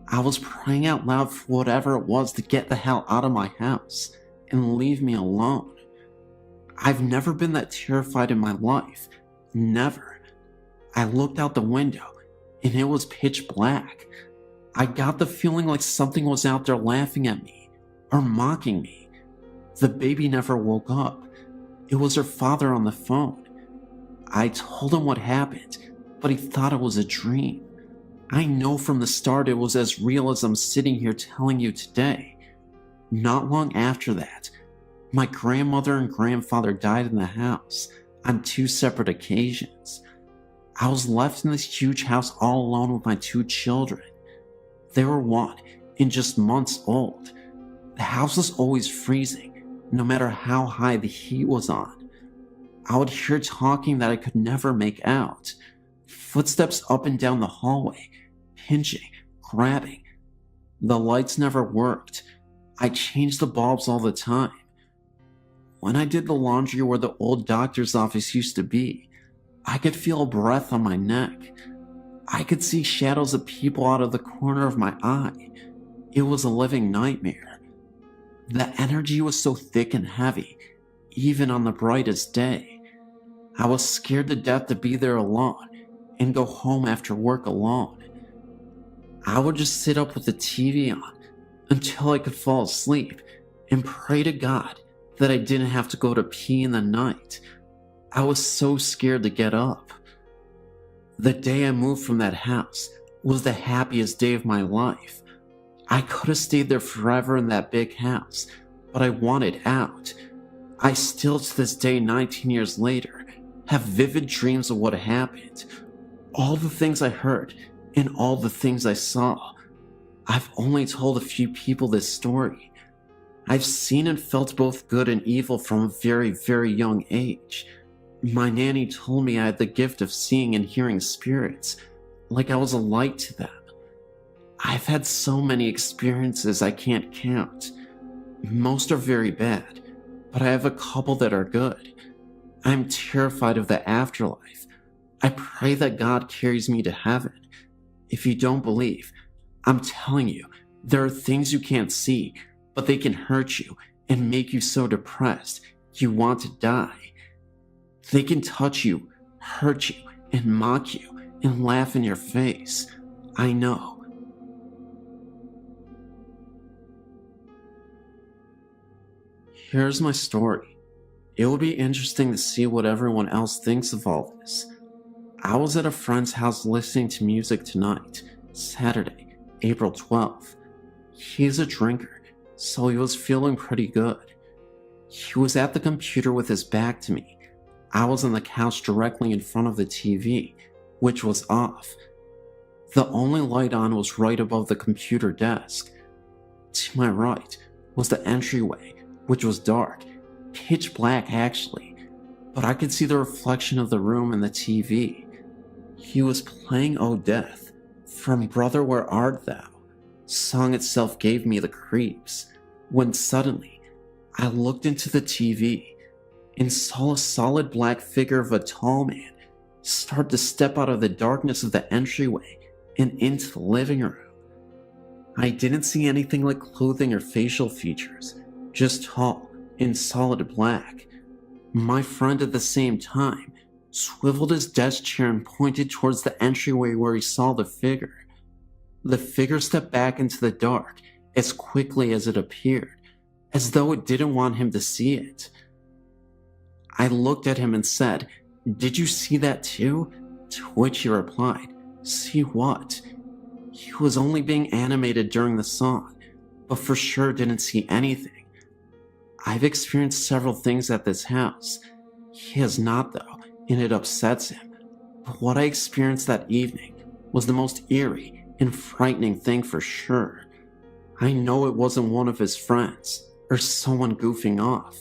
I was praying out loud for whatever it was to get the hell out of my house and leave me alone. I've never been that terrified in my life. Never. I looked out the window, and it was pitch black. I got the feeling like something was out there laughing at me, or mocking me. The baby never woke up. It was her father on the phone. I told him what happened, but he thought it was a dream. I know from the start it was as real as I'm sitting here telling you today. Not long after that, my grandmother and grandfather died in the house on 2 separate occasions. I was left in this huge house all alone with my 2 children. They were 1 and just months old. The house was always freezing, no matter how high the heat was on. I would hear talking that I could never make out. Footsteps up and down the hallway, pinching, grabbing. The lights never worked. I changed the bulbs all the time. When I did the laundry where the old doctor's office used to be, I could feel a breath on my neck. I could see shadows of people out of the corner of my eye. It was a living nightmare. The energy was so thick and heavy, even on the brightest day. I was scared to death to be there alone and go home after work alone. I would just sit up with the TV on until I could fall asleep and pray to God that I didn't have to go to pee in the night. I was so scared to get up. The day I moved from that house was the happiest day of my life. I could have stayed there forever in that big house, but I wanted out. I still, to this day, 19 years later, have vivid dreams of what happened. All the things I heard and all the things I saw. I've only told a few people this story. I've seen and felt both good and evil from a very, very young age. My nanny told me I had the gift of seeing and hearing spirits, like I was a light to them. I've had so many experiences I can't count. Most are very bad, but I have a couple that are good. I'm terrified of the afterlife. I pray that God carries me to heaven. If you don't believe, I'm telling you, there are things you can't see, but they can hurt you and make you so depressed you want to die. They can touch you, hurt you, and mock you, and laugh in your face. I know. Here's my story. It would be interesting to see what everyone else thinks of all this. I was at a friend's house listening to music tonight, Saturday, April 12th. He's a drinker, so he was feeling pretty good. He was at the computer with his back to me. I was on the couch directly in front of the TV, which was off. The only light on was right above the computer desk. To my right was the entryway, which was dark, pitch black actually, but I could see the reflection of the room in the TV. He was playing "Oh Death" from "Brother Where Art Thou." Song itself gave me the creeps, when suddenly I looked into the TV and saw a solid black figure of a tall man start to step out of the darkness of the entryway and into the living room. I didn't see anything like clothing or facial features, just tall and solid black. My friend at the same time swiveled his desk chair and pointed towards the entryway where he saw the figure. The figure stepped back into the dark as quickly as it appeared, as though it didn't want him to see it. I looked at him and said, "Did you see that too?" To which he replied, "See what?" He was only being animated during the song, but for sure didn't see anything. I've experienced several things at this house. He has not though, and it upsets him. But what I experienced that evening was the most eerie and frightening thing for sure. I know it wasn't one of his friends, or someone goofing off.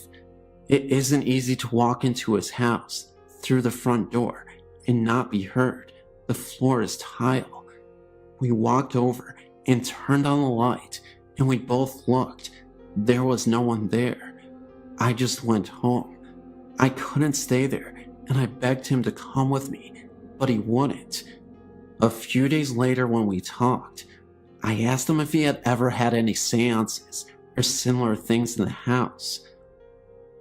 It isn't easy to walk into his house, through the front door, and not be heard. The floor is tile. We walked over and turned on the light, and we both looked. There was no one there. I just went home. I couldn't stay there, and I begged him to come with me, but he wouldn't. A few days later when we talked, I asked him if he had ever had any seances or similar things in the house.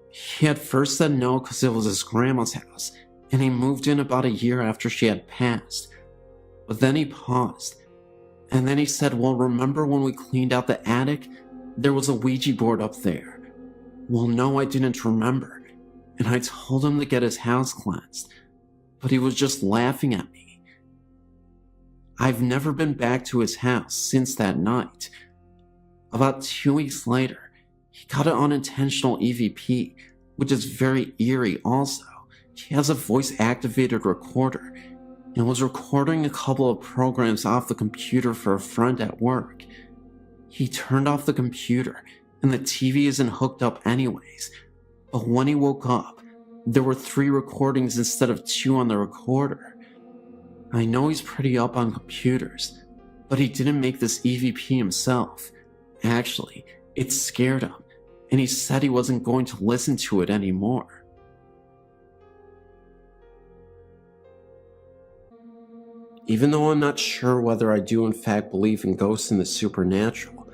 He had first said no because it was his grandma's house, and he moved in about a year after she had passed. But then he paused, and then he said, "Well, remember when we cleaned out the attic? There was a Ouija board up there." Well, no, I didn't remember, and I told him to get his house cleansed, but he was just laughing at me. I've never been back to his house since that night. About 2 weeks later, he got an unintentional EVP, which is very eerie also. He has a voice-activated recorder and was recording a couple of programs off the computer for a friend at work. He turned off the computer and the TV isn't hooked up anyways, but when he woke up, there were 3 recordings instead of 2 on the recorder. I know he's pretty up on computers, but he didn't make this EVP himself. Actually, it scared him, and he said he wasn't going to listen to it anymore. Even though I'm not sure whether I do in fact believe in ghosts and the supernatural,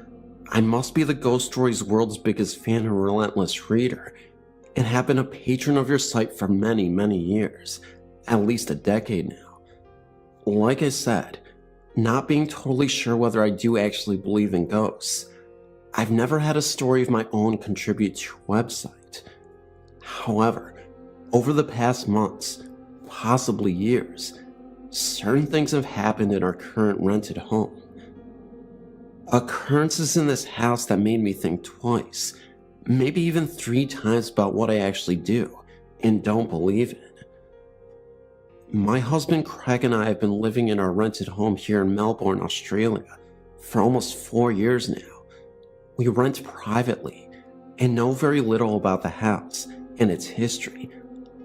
I must be the ghost stories world's biggest fan and relentless reader, and have been a patron of your site for many, many years, at least a decade now. Like I said, not being totally sure whether I do actually believe in ghosts, I've never had a story of my own contribute to a website. However, over the past months, possibly years, certain things have happened in our current rented home. Occurrences in this house that made me think twice, maybe even 3 times about what I actually do and don't believe in. My husband Craig and I have been living in our rented home here in Melbourne, Australia for almost 4 years now. We rent privately and know very little about the house and its history,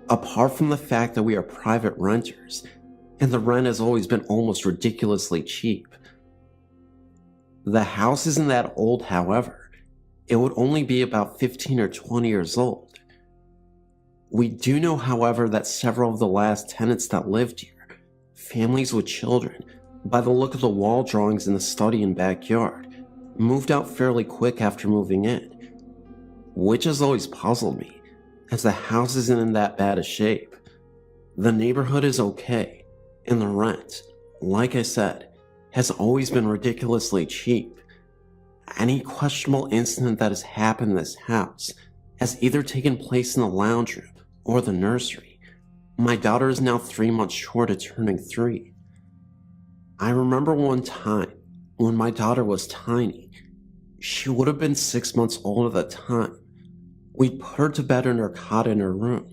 apart from the fact that we are private renters and the rent has always been almost ridiculously cheap. The house isn't that old, however. It would only be about 15 or 20 years old. We do know, however, that several of the last tenants that lived here, families with children, by the look of the wall drawings in the study and backyard, moved out fairly quick after moving in, which has always puzzled me, as the house isn't in that bad a shape. The neighborhood is okay, and the rent, like I said, has always been ridiculously cheap. Any questionable incident that has happened in this house has either taken place in the lounge room or the nursery. My daughter is now 3 months short of turning 3. I remember one time when my daughter was tiny. She would have been 6 months old at the time. We'd put her to bed in her cot in her room.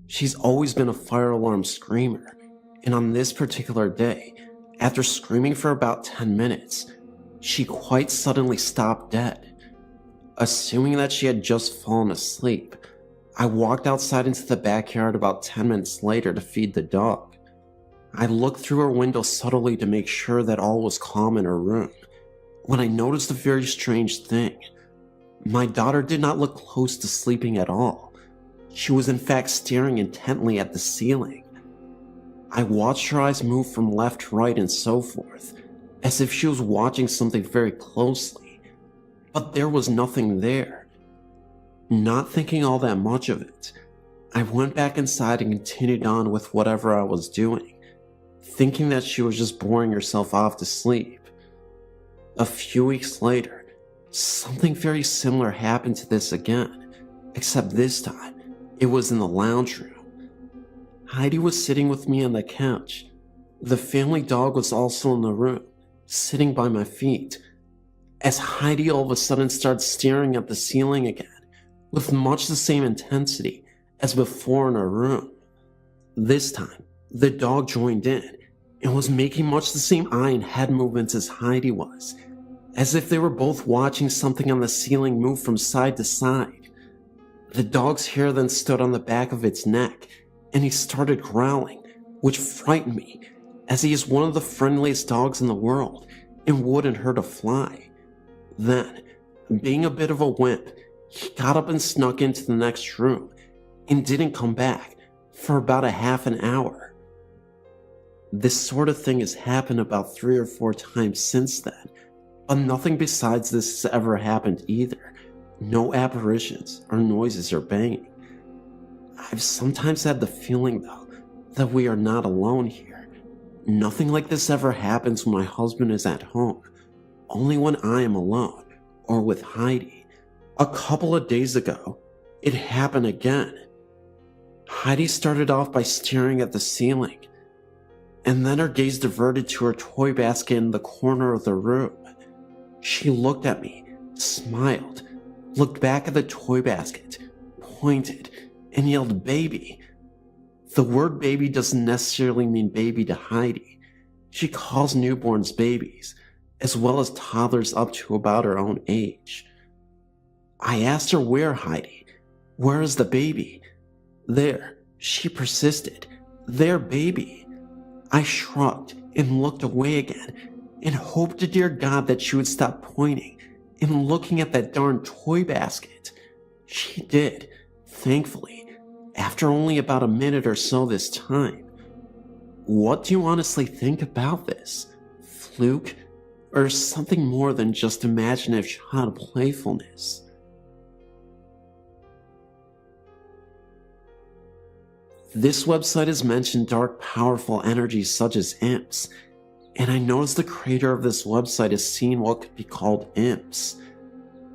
She's always been a fire alarm screamer, and on this particular day, after screaming for about 10 minutes, she quite suddenly stopped dead. Assuming that she had just fallen asleep, I walked outside into the backyard about 10 minutes later to feed the dog. I looked through her window subtly to make sure that all was calm in her room, when I noticed a very strange thing. My daughter did not look close to sleeping at all. She was in fact staring intently at the ceiling. I watched her eyes move from left to right and so forth, as if she was watching something very closely, but there was nothing there. Not thinking all that much of it, I went back inside and continued on with whatever I was doing, thinking that she was just boring herself off to sleep. A few weeks later, something very similar happened to this again, except this time, it was in the lounge room. Heidi was sitting with me on the couch. The family dog was also in the room, sitting by my feet, as Heidi all of a sudden started staring at the ceiling again, with much the same intensity as before in her room. This time, the dog joined in, and was making much the same eye and head movements as Heidi was, as if they were both watching something on the ceiling move from side to side. The dog's hair then stood on the back of its neck, and he started growling, which frightened me, as he is one of the friendliest dogs in the world and wouldn't hurt a fly. Then, being a bit of a wimp, he got up and snuck into the next room and didn't come back for about a half an hour. This sort of thing has happened about 3 or 4 times since then, but nothing besides this has ever happened either. No apparitions or noises or banging. I've sometimes had the feeling, though, that we are not alone here. Nothing like this ever happens when my husband is at home, only when I am alone or with Heidi. A couple of days ago, it happened again. Heidi started off by staring at the ceiling, and then her gaze diverted to her toy basket in the corner of the room. She looked at me, smiled, looked back at the toy basket, pointed, and yelled baby. The word baby doesn't necessarily mean baby to Heidi. She calls newborns babies, as well as toddlers up to about her own age. I asked her where, Heidi. Where is the baby? There, she persisted. There, baby. I shrugged and looked away again and hoped to dear God that she would stop pointing and looking at that darn toy basket. She did, thankfully, after only about a minute or so this time. What do you honestly think about this? Fluke? Or something more than just imaginative child playfulness? This website has mentioned dark, powerful energies such as imps, and I noticed the creator of this website has seen what could be called imps.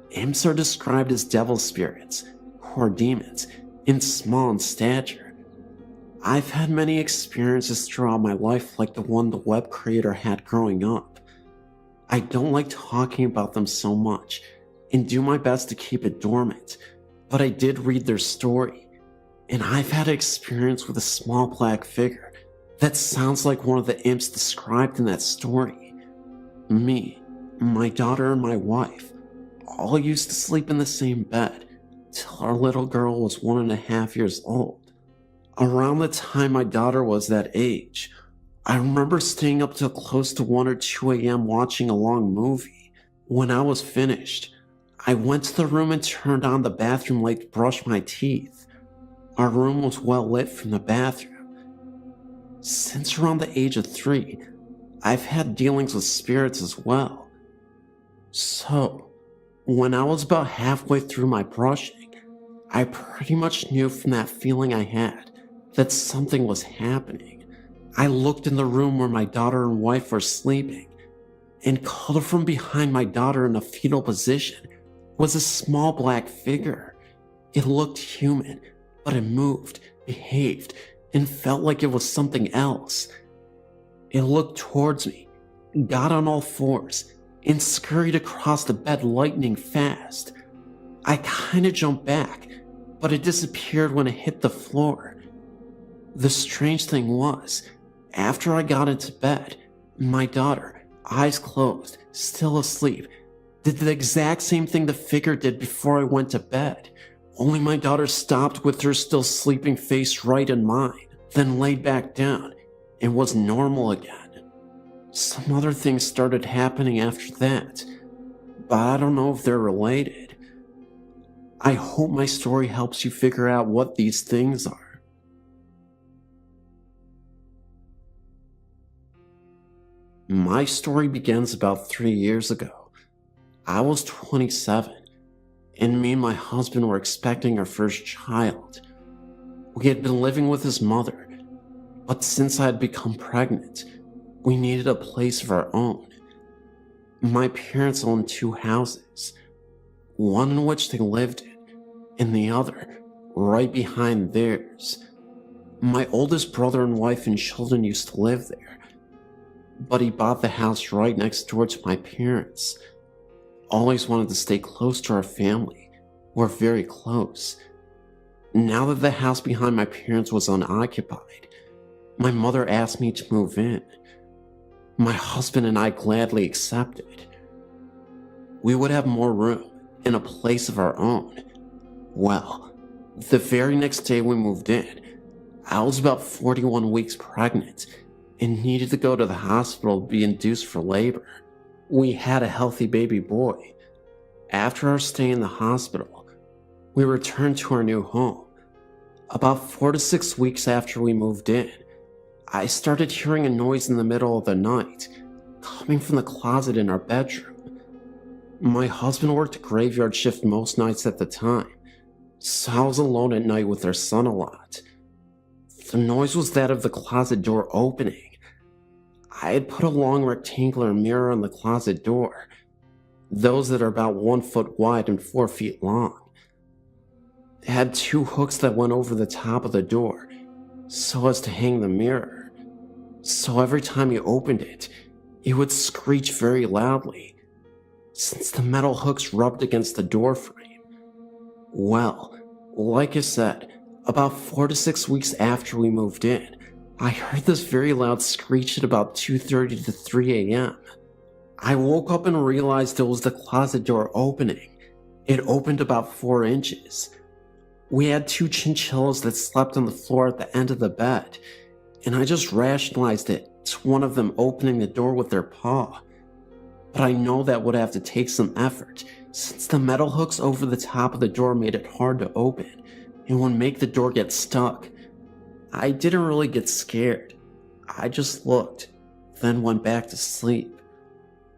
Imps are described as devil spirits, or demons, and small in stature. I've had many experiences throughout my life like the one the web creator had growing up. I don't like talking about them so much, and do my best to keep it dormant, but I did read their story, and I've had an experience with a small black figure that sounds like one of the imps described in that story. Me, my daughter, and my wife all used to sleep in the same bed till our little girl was 1.5 years old. Around the time my daughter was that age, I remember staying up till close to 1 or 2 a.m. watching a long movie. When I was finished, I went to the room and turned on the bathroom light to brush my teeth. Our room was well lit from the bathroom. Since around the age of 3, I've had dealings with spirits as well. So, when I was about halfway through my brushing, I pretty much knew from that feeling I had that something was happening. I looked in the room where my daughter and wife were sleeping, and cuddled from behind my daughter in a fetal position was a small black figure. It looked human, but it moved, behaved, and felt like it was something else. It looked towards me, got on all fours, and scurried across the bed lightning fast. I kinda jumped back, but it disappeared when it hit the floor. The strange thing was, after I got into bed, my daughter, eyes closed, still asleep, did the exact same thing the figure did before I went to bed. Only my daughter stopped with her still sleeping face right in mine, then laid back down and was normal again. Some other things started happening after that, but I don't know if they're related. I hope my story helps you figure out what these things are. My story begins about 3 years ago. I was 27, and me and my husband were expecting our first child. We had been living with his mother, but since I had become pregnant, we needed a place of our own. My parents owned 2 houses, one in which they lived in, and the other right behind theirs. My oldest brother and wife and children used to live there, but he bought the house right next door to my parents. Always wanted to stay close to our family. We're very close. Now that the house behind my parents was unoccupied, my mother asked me to move in. My husband and I gladly accepted. We would have more room and a place of our own. Well, the very next day we moved in, I was about 41 weeks pregnant and needed to go to the hospital to be induced for labor. We had a healthy baby boy. After our stay in the hospital, we returned to our new home. About 4 to 6 weeks after we moved in, I started hearing a noise in the middle of the night, coming from the closet in our bedroom. My husband worked a graveyard shift most nights at the time, so I was alone at night with our son a lot. The noise was that of the closet door opening. I had put a long rectangular mirror on the closet door, those that are about 1 foot wide and 4 feet long. It had 2 hooks that went over the top of the door, so as to hang the mirror. So every time you opened it, it would screech very loudly, since the metal hooks rubbed against the door frame. Well, like I said, about 4 to 6 weeks after we moved in, I heard this very loud screech at about 2:30 to 3 a.m. I woke up and realized it was the closet door opening. It opened about 4 inches. We had 2 chinchillas that slept on the floor at the end of the bed, and I just rationalized it to one of them opening the door with their paw. but I know that would have to take some effort since the metal hooks over the top of the door made it hard to open and would make the door get stuck. I didn't really get scared. I just looked, then went back to sleep.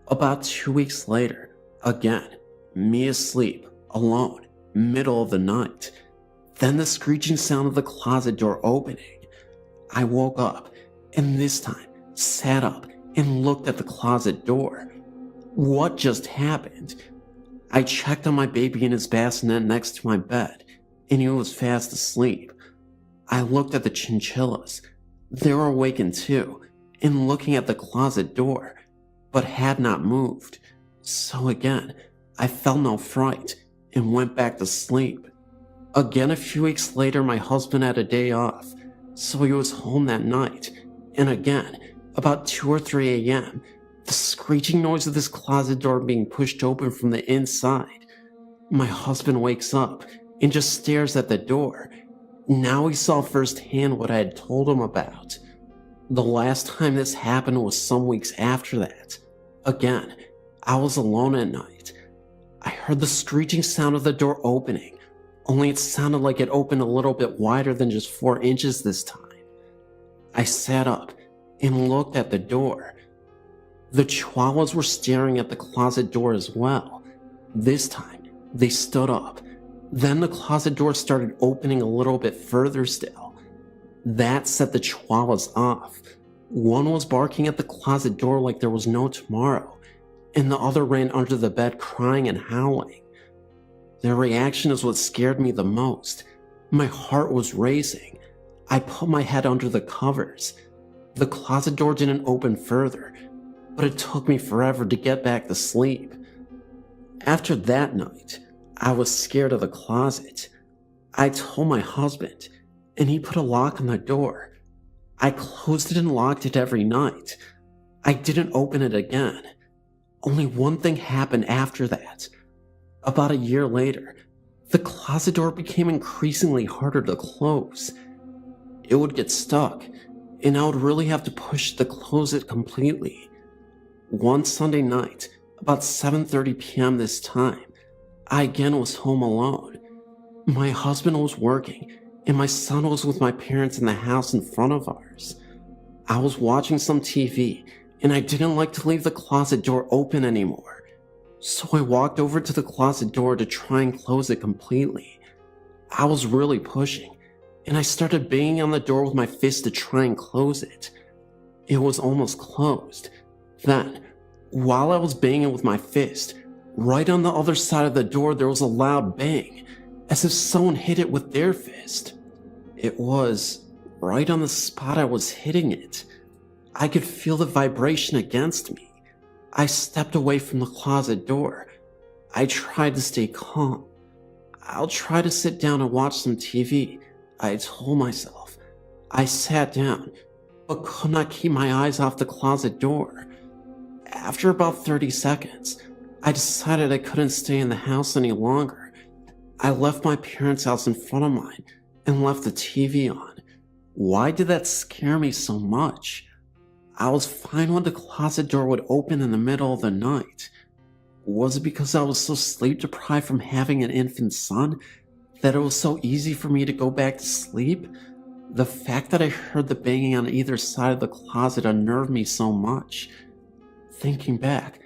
About 2 weeks later, again, me asleep, alone, middle of the night. Then the screeching sound of the closet door opening. I woke up, and this time, sat up and looked at the closet door. What just happened? I checked on my baby in his bassinet next to my bed, and he was fast asleep. I looked at the chinchillas. They were awakened too, and looking at the closet door, but had not moved. So again, I felt no fright and went back to sleep. Again, a few weeks later, my husband had a day off, so he was home that night. And again, about 2 or 3 a.m., the screeching noise of this closet door being pushed open from the inside. My husband wakes up and just stares at the door. Now he saw firsthand what I had told him about. The last time this happened was some weeks after that. Again, I was alone at night. I heard the screeching sound of the door opening, only it sounded like it opened a little bit wider than just 4 inches this time. I sat up and looked at the door. The chihuahuas were staring at the closet door as well. This time, they stood up. Then the closet door started opening a little bit further still. That set the chihuahuas off. One was barking at the closet door like there was no tomorrow, and the other ran under the bed crying and howling. Their reaction is what scared me the most. My heart was racing. I put my head under the covers. The closet door didn't open further, but it took me forever to get back to sleep. After that night, I was scared of the closet. I told my husband, and he put a lock on the door. I closed it and locked it every night. I didn't open it again. Only one thing happened after that. About a year later, the closet door became increasingly harder to close. It would get stuck, and I would really have to push to close it completely. One Sunday night, about 7:30 p.m. this time, I again was home alone. My husband was working, and my son was with my parents in the house in front of ours. I was watching some TV, and I didn't like to leave the closet door open anymore. So I walked over to the closet door to try and close it completely. I was really pushing, and I started banging on the door with my fist to try and close it. It was almost closed. Then, while I was banging with my fist, right on the other side of the door there was a loud bang, as if someone hit it with their fist. It was right on the spot I was hitting it. I could feel the vibration against me. I stepped away from the closet door. I tried to stay calm. I'll try to sit down and watch some TV, I told myself. I sat down, but could not keep my eyes off the closet door. After about 30 seconds, I decided I couldn't stay in the house any longer. I left my parents' house in front of mine and left the TV on. Why did that scare me so much? I was fine when the closet door would open in the middle of the night. Was it because I was so sleep deprived from having an infant son that it was so easy for me to go back to sleep? The fact that I heard the banging on either side of the closet unnerved me so much. Thinking back,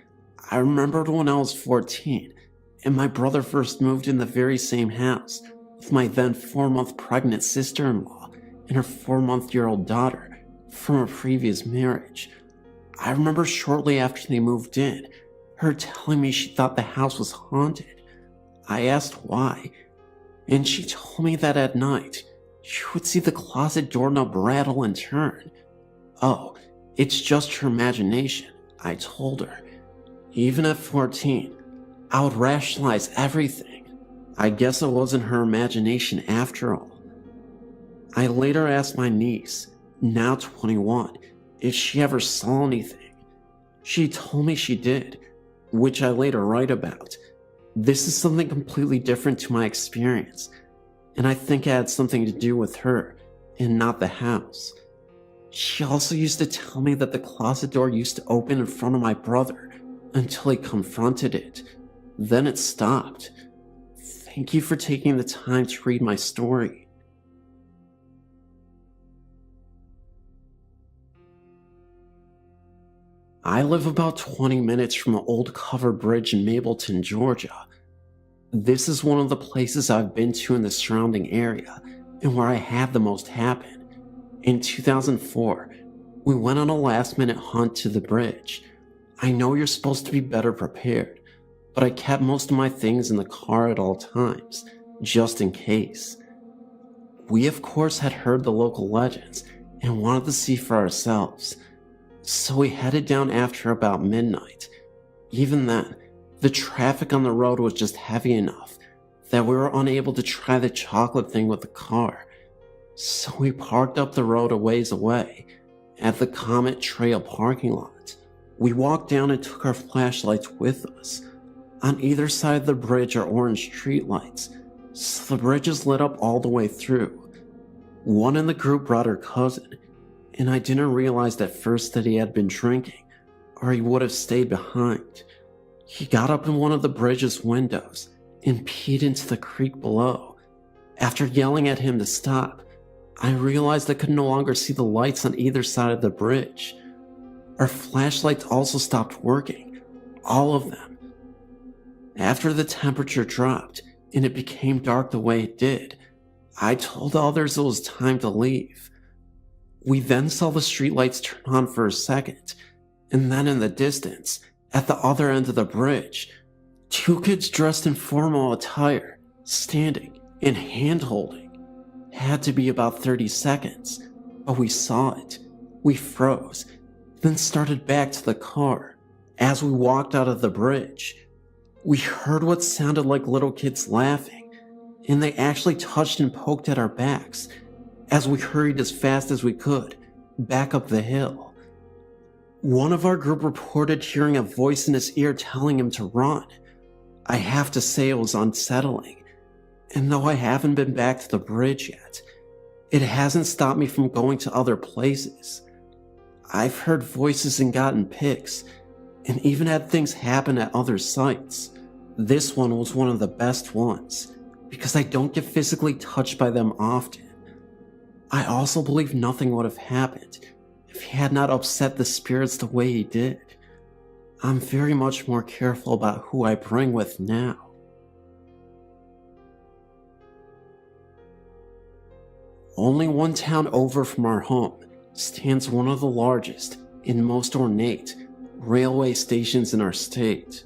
I remembered when I was 14 and my brother first moved in the very same house with my then 4-month pregnant sister-in-law and her 4-month-old daughter from a previous marriage. I remember shortly after they moved in, her telling me she thought the house was haunted. I asked why, and she told me that at night, she would see the closet doorknob rattle and turn. Oh, it's just her imagination, I told her. Even at 14, I would rationalize everything. I guess it wasn't her imagination after all. I later asked my niece, now 21, if she ever saw anything. She told me she did, which I later write about. This is something completely different to my experience, and I think it had something to do with her and not the house. She also used to tell me that the closet door used to open in front of my brother until he confronted it. Then it stopped. Thank you for taking the time to read my story. I live about 20 minutes from an old covered bridge in Mableton, Georgia. This is one of the places I've been to in the surrounding area and where I had the most happen. In 2004, we went on a last-minute hunt to the bridge. I know you're supposed to be better prepared, but I kept most of my things in the car at all times, just in case. We of course had heard the local legends and wanted to see for ourselves, so we headed down after about midnight. Even then, the traffic on the road was just heavy enough that we were unable to try the chocolate thing with the car, so we parked up the road a ways away at the Comet Trail parking lot. We walked down and took our flashlights with us. On either side of the bridge are orange streetlights, so the bridge is lit up all the way through. One in the group brought her cousin, and I didn't realize at first that he had been drinking, or he would have stayed behind. He got up in one of the bridge's windows and peed into the creek below. After yelling at him to stop, I realized I could no longer see the lights on either side of the bridge. Our flashlights also stopped working, all of them. After the temperature dropped and it became dark the way it did, I told others it was time to leave. We then saw the streetlights turn on for a second, and then in the distance, at the other end of the bridge, two kids dressed in formal attire, standing and hand-holding. Had to be about 30 seconds, but we saw it. We froze, then started back to the car. As we walked out of the bridge, we heard what sounded like little kids laughing, and they actually touched and poked at our backs as we hurried as fast as we could back up the hill. One of our group reported hearing a voice in his ear telling him to run. I have to say it was unsettling. And though I haven't been back to the bridge yet, it hasn't stopped me from going to other places. I've heard voices and gotten pics, and even had things happen at other sites. This one was one of the best ones, because I don't get physically touched by them often. I also believe nothing would have happened if he had not upset the spirits the way he did. I'm very much more careful about who I bring with now. Only one town over from our home stands one of the largest and most ornate railway stations in our state.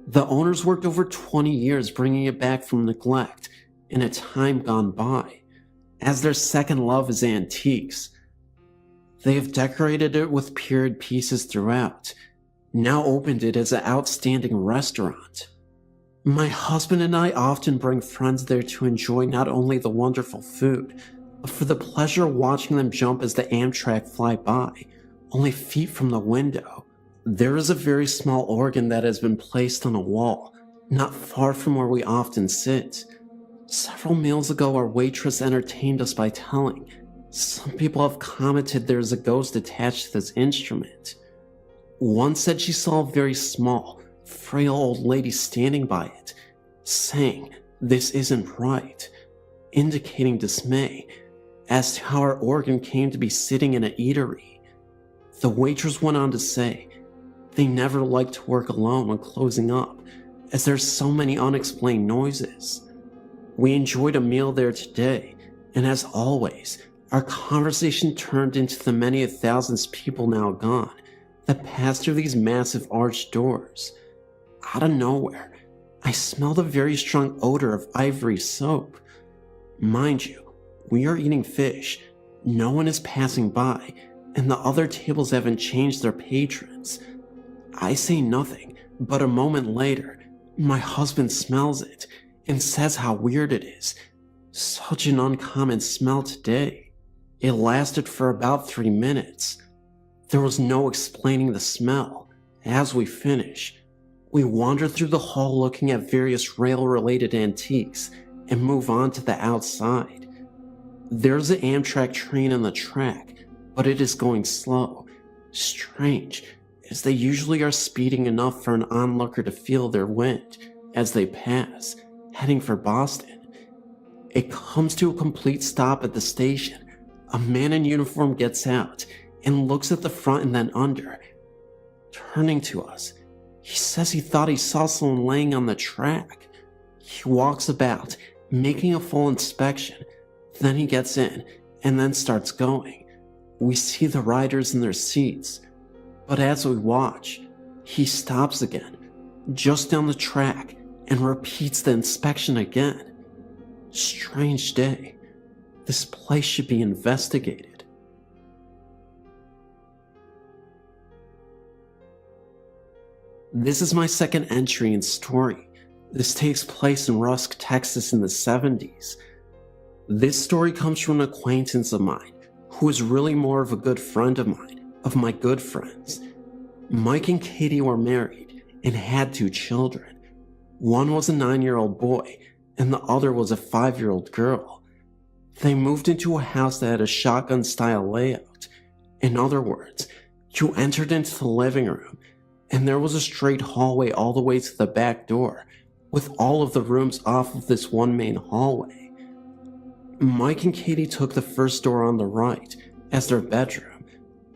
The owners worked over 20 years bringing it back from neglect in a time gone by, as their second love is antiques. They have decorated it with period pieces throughout, now opened it as an outstanding restaurant. My husband and I often bring friends there to enjoy not only the wonderful food, but for the pleasure of watching them jump as the Amtrak fly by, only feet from the window. There is a very small organ that has been placed on a wall, not far from where we often sit. Several meals ago, our waitress entertained us by telling some people have commented there is a ghost attached to this instrument. One said she saw a very small, frail old lady standing by it, saying, "This isn't right," indicating dismay as to how our organ came to be sitting in an eatery. The waitress went on to say they never like to work alone when closing up, as there's so many unexplained noises. We enjoyed a meal there today, and as always, our conversation turned into the many thousands of people now gone that pass through these massive arched doors. Out of nowhere, I smelled a very strong odor of ivory soap. Mind you, we are eating fish, no one is passing by, and the other tables haven't changed their patrons. I say nothing, but a moment later, my husband smells it and says how weird it is. Such an uncommon smell today. It lasted for about 3 minutes. There was no explaining the smell. As we finish, we wander through the hall looking at various rail-related antiques and move on to the outside. There's an Amtrak train on the track, but it is going slow. Strange, as they usually are speeding enough for an onlooker to feel their wind as they pass, heading for Boston. It comes to a complete stop at the station. A man in uniform gets out and looks at the front and then under. Turning to us, he says he thought he saw someone laying on the track. He walks about, making a full inspection. Then he gets in and then starts going. We see the riders in their seats, but as we watch, he stops again, just down the track, and repeats the inspection again. Strange day. This place should be investigated. This is my second entry and story. This takes place in Rusk, Texas in the 70s. This story comes from an acquaintance of mine, who is really more of a good friend of mine, of my good friends. Mike and Katie were married and had 2 children. One was a 9-year-old boy, and the other was a 5-year-old girl. They moved into a house that had a shotgun-style layout. In other words, you entered into the living room, and there was a straight hallway all the way to the back door, with all of the rooms off of this one main hallway. Mike and Katie took the first door on the right as their bedroom,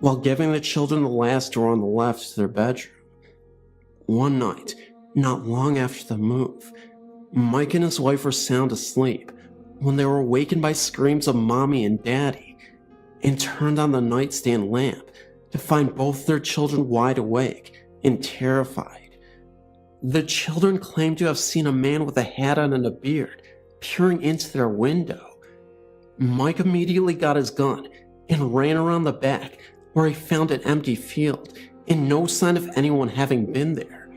while giving the children the last door on the left to their bedroom. One night, not long after the move, Mike and his wife were sound asleep when they were awakened by screams of Mommy and Daddy, and turned on the nightstand lamp to find both their children wide awake and terrified. The children claimed to have seen a man with a hat on and a beard peering into their window. Mike immediately got his gun and ran around the back, where he found an empty field and no sign of anyone having been there.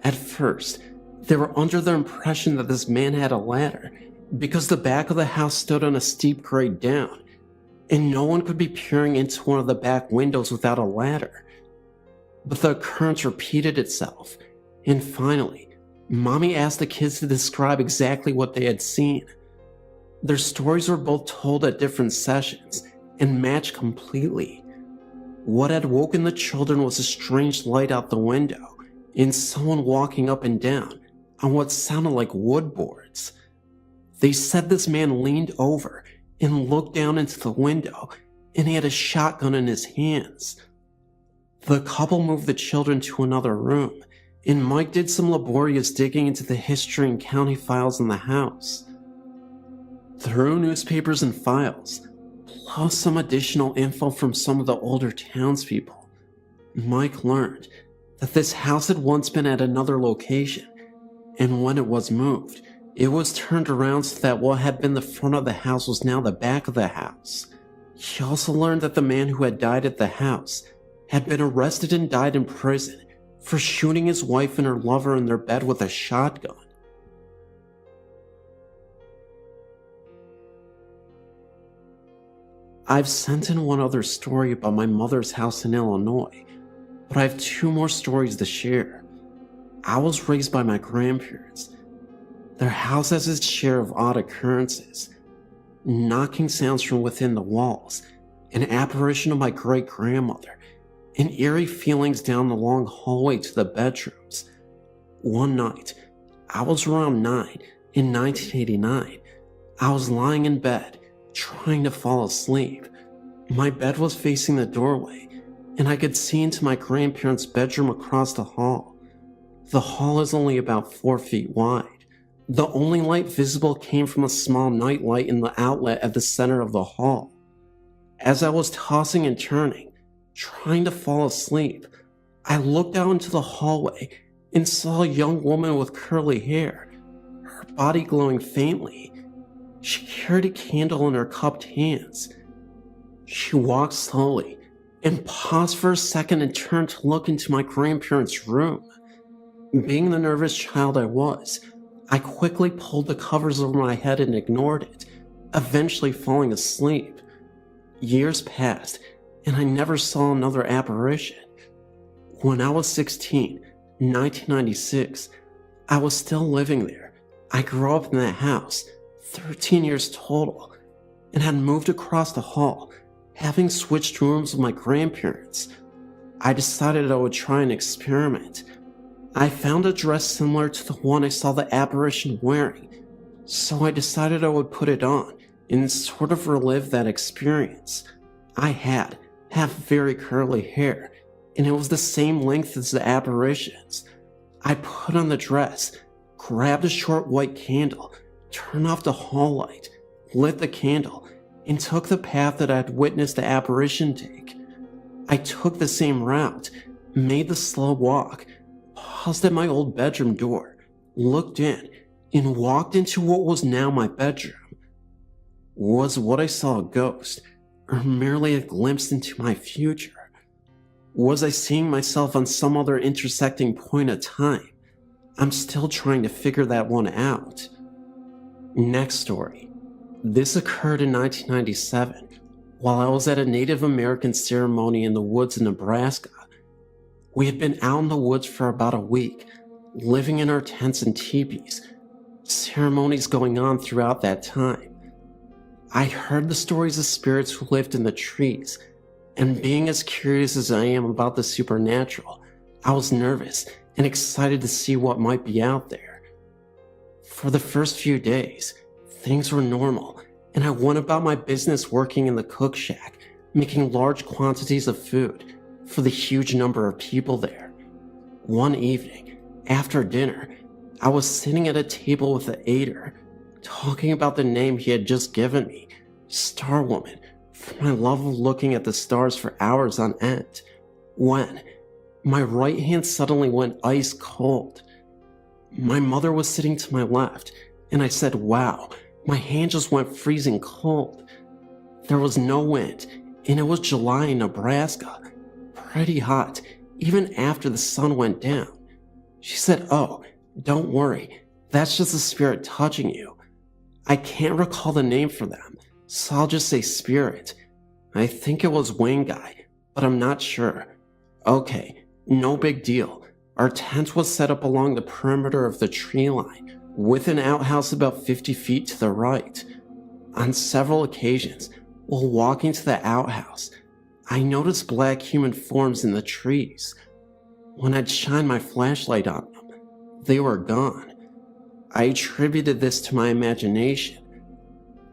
At first, they were under the impression that this man had a ladder because the back of the house stood on a steep grade down, and no one could be peering into one of the back windows without a ladder. But the occurrence repeated itself, and finally, Mommy asked the kids to describe exactly what they had seen. Their stories were both told at different sessions and matched completely. What had woken the children was a strange light out the window and someone walking up and down on what sounded like wood boards. They said this man leaned over and looked down into the window, and he had a shotgun in his hands. The couple moved the children to another room, and Mike did some laborious digging into the history and county files in the house. Through newspapers and files, plus some additional info from some of the older townspeople, Mike learned that this house had once been at another location, and when it was moved, it was turned around so that what had been the front of the house was now the back of the house. He also learned that the man who had died at the house had been arrested and died in prison for shooting his wife and her lover in their bed with a shotgun. I've sent in one other story about my mother's house in Illinois, but I have 2 more stories to share. I was raised by my grandparents. Their house has its share of odd occurrences. Knocking sounds from within the walls, an apparition of my great-grandmother, and eerie feelings down the long hallway to the bedrooms. One night, I was around 9 in 1989. I was lying in bed, trying to fall asleep. My bed was facing the doorway, and I could see into my grandparents' bedroom across the hall. The hall is only about 4 feet wide. The only light visible came from a small night light in the outlet at the center of the hall. As I was tossing and turning, trying to fall asleep, I looked out into the hallway and saw a young woman with curly hair, her body glowing faintly. She carried a candle in her cupped hands. She walked slowly and paused for a second and turned to look into my grandparents' room. Being the nervous child I was, I quickly pulled the covers over my head and ignored it, eventually falling asleep. Years passed, and I never saw another apparition. When I was 16, 1996, I was still living there. I grew up in that house, 13 years total, and had moved across the hall, having switched rooms with my grandparents. I decided I would try an experiment. I found a dress similar to the one I saw the apparition wearing, so I decided I would put it on and sort of relive that experience. I have very curly hair, and it was the same length as the apparition's. I put on the dress, grabbed a short white candle, turned off the hall light, lit the candle, and took the path that I had witnessed the apparition take. I took the same route, made the slow walk, paused at my old bedroom door, looked in, and walked into what was now my bedroom. Was what I saw a ghost, or merely a glimpse into my future? Was I seeing myself on some other intersecting point of time? I'm still trying to figure that one out. Next story. This occurred in 1997, while I was at a Native American ceremony in the woods in Nebraska. We had been out in the woods for about a week, living in our tents and teepees. Ceremonies going on throughout that time. I heard the stories of spirits who lived in the trees, and being as curious as I am about the supernatural, I was nervous and excited to see what might be out there. For the first few days, things were normal, and I went about my business working in the cook shack, making large quantities of food for the huge number of people there. One evening, after dinner, I was sitting at a table with the aider, talking about the name he had just given me, Star Woman, for my love of looking at the stars for hours on end, when my right hand suddenly went ice cold. My mother was sitting to my left, and I said, "Wow, my hand just went freezing cold." There was no wind, and it was July in Nebraska, pretty hot, even after the sun went down. She said, "Oh, don't worry, that's just the spirit touching you." I can't recall the name for them, so I'll just say spirit. I think it was Wayne Guy, but I'm not sure. Okay, no big deal. Our tent was set up along the perimeter of the tree line, with an outhouse about 50 feet to the right. On several occasions, while walking to the outhouse, I noticed black human forms in the trees. When I'd shine my flashlight on them, they were gone. I attributed this to my imagination.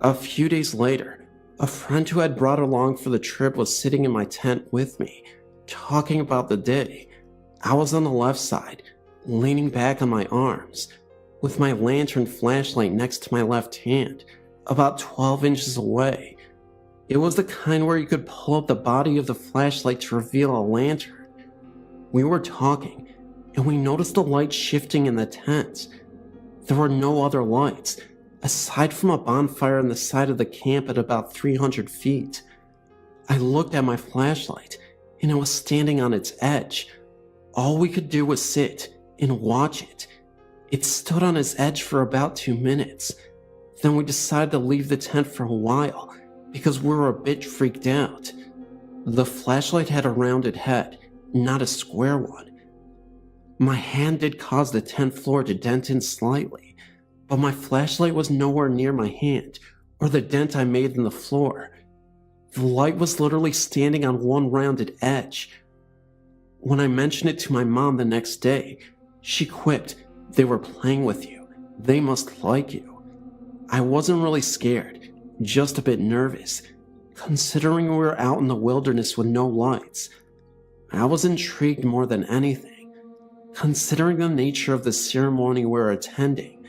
A few days later, a friend who had brought along for the trip was sitting in my tent with me, talking about the day. I was on the left side, leaning back on my arms, with my lantern flashlight next to my left hand, about 12 inches away. It was the kind where you could pull up the body of the flashlight to reveal a lantern. We were talking, and we noticed the light shifting in the tent. There were no other lights, aside from a bonfire on the side of the camp at about 300 feet. I looked at my flashlight, and it was standing on its edge. All we could do was sit and watch it. It stood on its edge for about 2 minutes. Then we decided to leave the tent for a while, because we were a bit freaked out. The flashlight had a rounded head, not a square one. My hand did cause the tent floor to dent in slightly, but my flashlight was nowhere near my hand or the dent I made in the floor. The light was literally standing on one rounded edge. When I mentioned it to my mom the next day, she quipped, "They were playing with you. They must like you." I wasn't really scared, just a bit nervous, considering we were out in the wilderness with no lights. I was intrigued more than anything, considering the nature of the ceremony we were attending.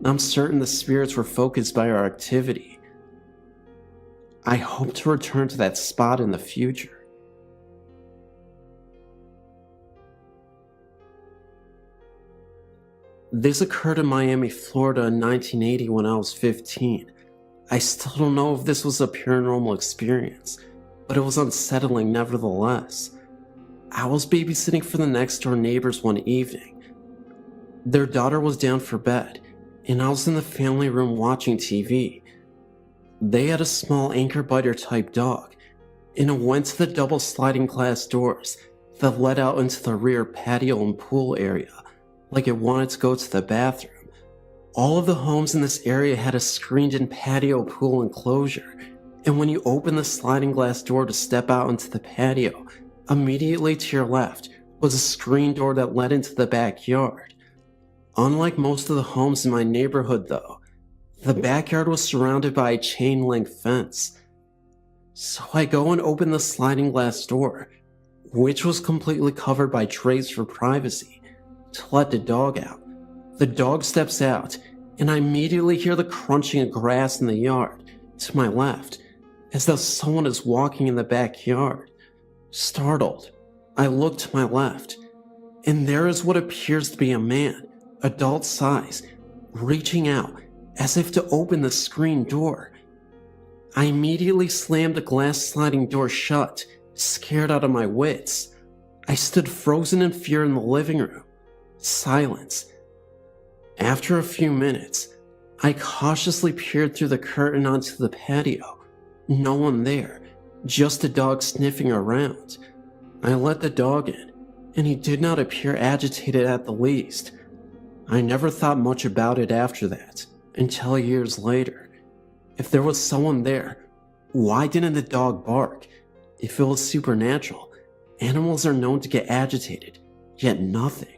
I'm certain the spirits were focused by our activity. I hope to return to that spot in the future. This occurred in Miami, Florida in 1980 when I was 15. I still don't know if this was a paranormal experience, but it was unsettling nevertheless. I was babysitting for the next door neighbors one evening. Their daughter was down for bed, and I was in the family room watching TV. They had a small anchor biter type dog, and it went to the double sliding glass doors that led out into the rear patio and pool area, like it wanted to go to the bathroom. All of the homes in this area had a screened-in patio pool enclosure, and when you open the sliding glass door to step out into the patio, Immediately to your left was a screen door that led into the backyard. Unlike most of the homes in my neighborhood, though, the backyard was surrounded by a chain link fence. So I go and open the sliding glass door, which was completely covered by trays for privacy, to let the dog out. The dog steps out, and I immediately hear the crunching of grass in the yard to my left, as though someone is walking in the backyard. Startled, I look to my left, and there is what appears to be a man, adult size, reaching out as if to open the screen door. I immediately slammed the glass sliding door shut, scared out of my wits. I stood frozen in fear in the living room. Silence. After a few minutes, I cautiously peered through the curtain onto the patio. No one there, just a dog sniffing around. I let the dog in, and he did not appear agitated at the least. I never thought much about it after that, until years later. If there was someone there, why didn't the dog bark? If it was supernatural, animals are known to get agitated, yet nothing.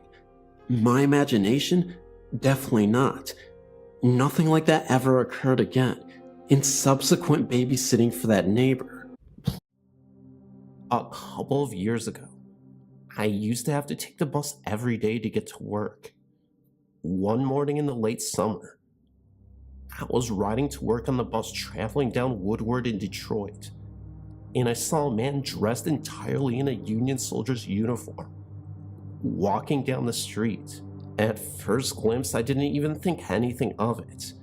My imagination? Definitely not. Nothing like that ever occurred again in subsequent babysitting for that neighbor. A couple of years ago, I used to have to take the bus every day to get to work. One morning in the late summer, I was riding to work on the bus traveling down Woodward in Detroit, and I saw a man dressed entirely in a Union soldier's uniform walking down the street. At first glimpse, I didn't even think anything of it,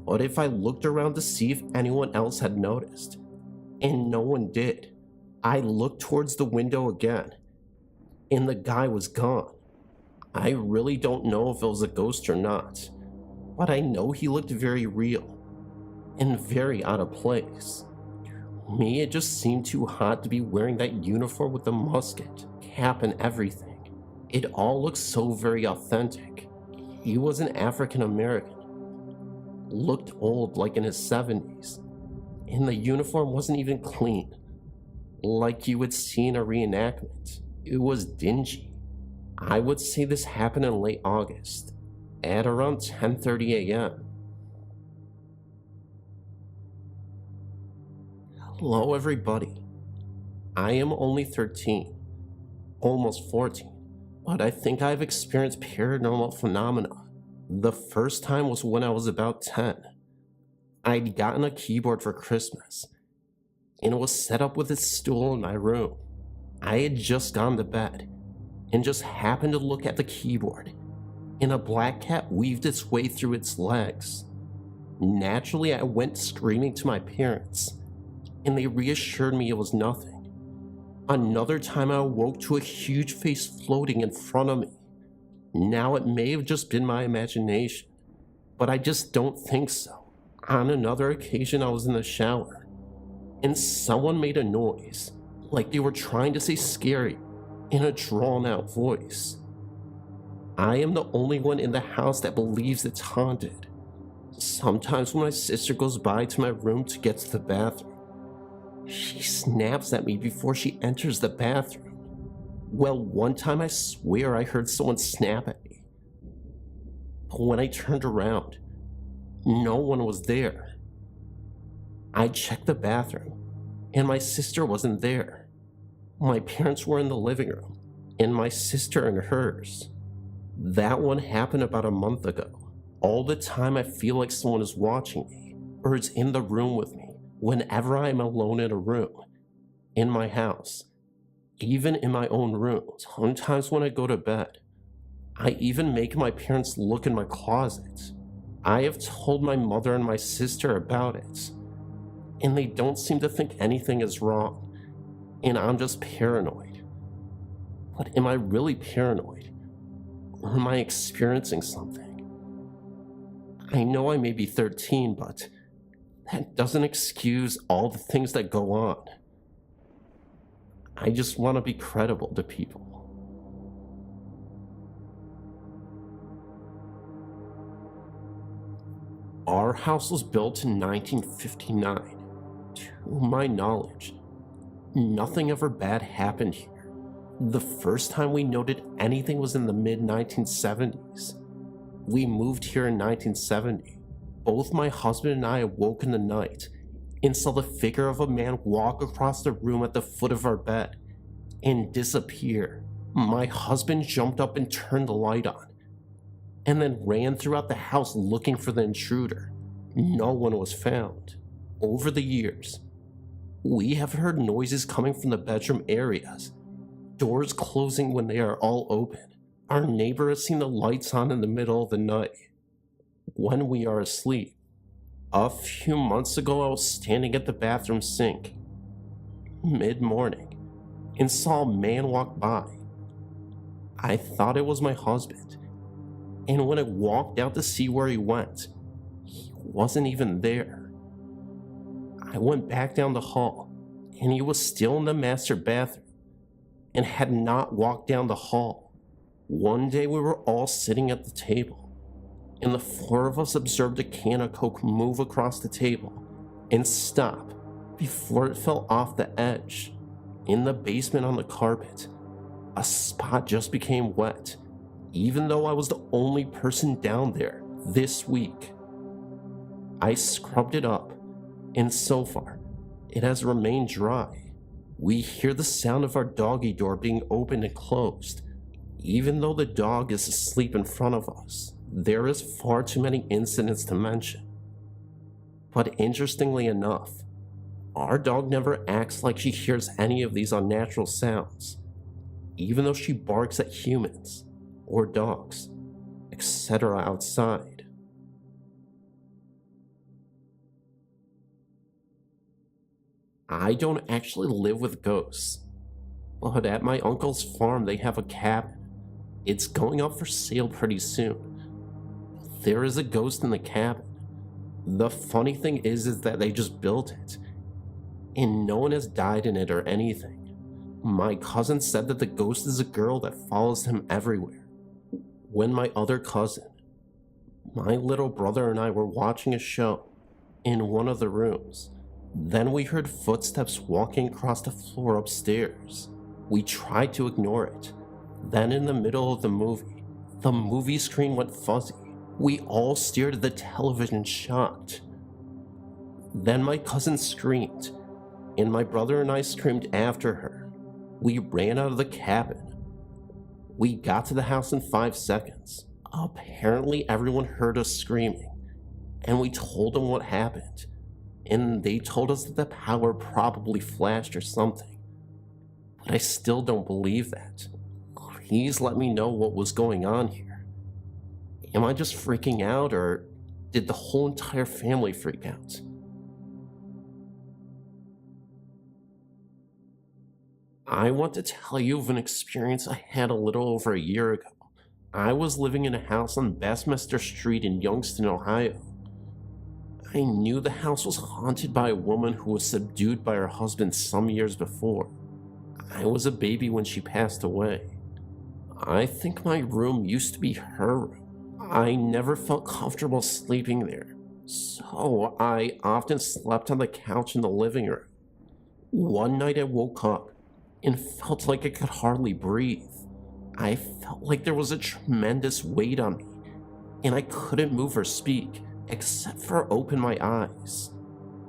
but if I looked around to see if anyone else had noticed, and no one did, I looked towards the window again, and the guy was gone. I really don't know if it was a ghost or not, but I know he looked very real and very out of place. Me, it just seemed too hot to be wearing that uniform with the musket, cap and everything. It all looked so very authentic. He was an African American, looked old, like in his 70s, and the uniform wasn't even clean, like you would see in a reenactment. It was dingy. I would say this happened in late August, at around 10:30 a.m. Hello everybody. I am only 13, almost 14, but I think I've experienced paranormal phenomena. The first time was when I was about 10. I'd gotten a keyboard for Christmas, and it was set up with a stool in my room. I had just gone to bed, and just happened to look at the keyboard, and a black cat weaved its way through its legs. Naturally, I went screaming to my parents, and they reassured me it was nothing. Another time I awoke to a huge face floating in front of me. Now it may have just been my imagination, but I just don't think so. On another occasion I was in the shower, and someone made a noise, like they were trying to say scary in a drawn-out voice. I am the only one in the house that believes it's haunted. Sometimes when my sister goes by to my room to get to the bathroom, she snaps at me before she enters the bathroom. Well, one time I swear I heard someone snap at me. But when I turned around, no one was there. I checked the bathroom, and my sister wasn't there. My parents were in the living room, and my sister in hers. That one happened about a month ago. All the time I feel like someone is watching me, or is in the room with me. Whenever I am alone in a room, in my house, even in my own room, sometimes when I go to bed, I even make my parents look in my closet. I have told my mother and my sister about it, and they don't seem to think anything is wrong, and I'm just paranoid. But am I really paranoid? Or am I experiencing something? I know I may be 13, but that doesn't excuse all the things that go on. I just want to be credible to people. Our house was built in 1959. To my knowledge, nothing ever bad happened here. The first time we noted anything was in the mid-1970s. We moved here in 1970. Both my husband and I awoke in the night and saw the figure of a man walk across the room at the foot of our bed and disappear. My husband jumped up and turned the light on, and then ran throughout the house looking for the intruder. No one was found. Over the years, we have heard noises coming from the bedroom areas, doors closing when they are all open. Our neighbor has seen the lights on in the middle of the night when we are asleep. A few months ago, I was standing at the bathroom sink mid-morning and saw a man walk by. I thought it was my husband, and when I walked out to see where he went, he wasn't even there. I went back down the hall, and he was still in the master bathroom and had not walked down the hall. One day we were all sitting at the table, and the four of us observed a can of Coke move across the table and stop before it fell off the edge. In the basement on the carpet, a spot just became wet, even though I was the only person down there this week. I scrubbed it up, and so far, it has remained dry. We hear the sound of our doggy door being opened and closed, even though the dog is asleep in front of us. There is far too many incidents to mention. But interestingly enough, our dog never acts like she hears any of these unnatural sounds, even though she barks at humans or dogs, etc. outside. I don't actually live with ghosts, but at my uncle's farm they have a cabin. It's going up for sale pretty soon. There is a ghost in the cabin. The funny thing is that they just built it, and no one has died in it or anything. My cousin said that the ghost is a girl that follows him everywhere. When my other cousin, my little brother, and I were watching a show in one of the rooms, then we heard footsteps walking across the floor upstairs. We tried to ignore it. Then in the middle of the movie screen went fuzzy. We all stared at the television shocked. Then my cousin screamed, and my brother and I screamed after her. We ran out of the cabin. We got to the house in 5 seconds. Apparently everyone heard us screaming, and we told them what happened, and they told us that the power probably flashed or something. But I still don't believe that. Please let me know what was going on here. Am I just freaking out, or did the whole entire family freak out? I want to tell you of an experience I had a little over a year ago. I was living in a house on Bassmaster Street in Youngstown, Ohio. I knew the house was haunted by a woman who was subdued by her husband some years before. I was a baby when she passed away. I think my room used to be her room. I never felt comfortable sleeping there, so I often slept on the couch in the living room. One night I woke up and felt like I could hardly breathe. I felt like there was a tremendous weight on me, and I couldn't move or speak except for open my eyes.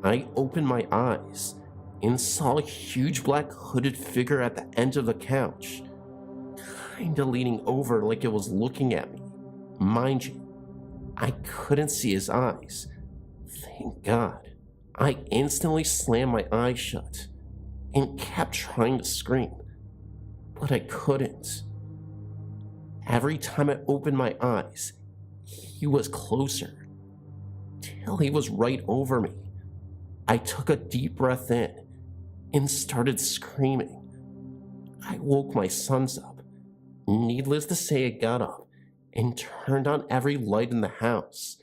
I opened my eyes and saw a huge black hooded figure at the end of the couch, kinda leaning over like it was looking at me. Mind you, I couldn't see his eyes. Thank God. I instantly slammed my eyes shut and kept trying to scream, but I couldn't. Every time I opened my eyes, he was closer, till he was right over me. I took a deep breath in and started screaming. I woke my sons up. Needless to say, I got up and turned on every light in the house.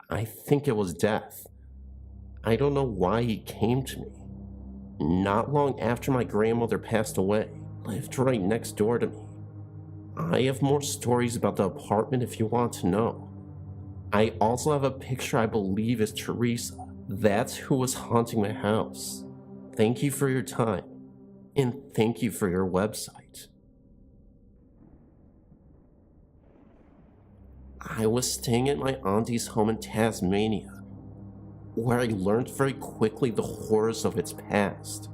I think it was death. I don't know why he came to me. Not long after my grandmother passed away, lived right next door to me. I have more stories about the apartment if you want to know. I also have a picture I believe is Teresa. That's who was haunting my house. Thank you for your time, and thank you for your website. I was staying at my auntie's home in Tasmania, where I learned very quickly the horrors of its past.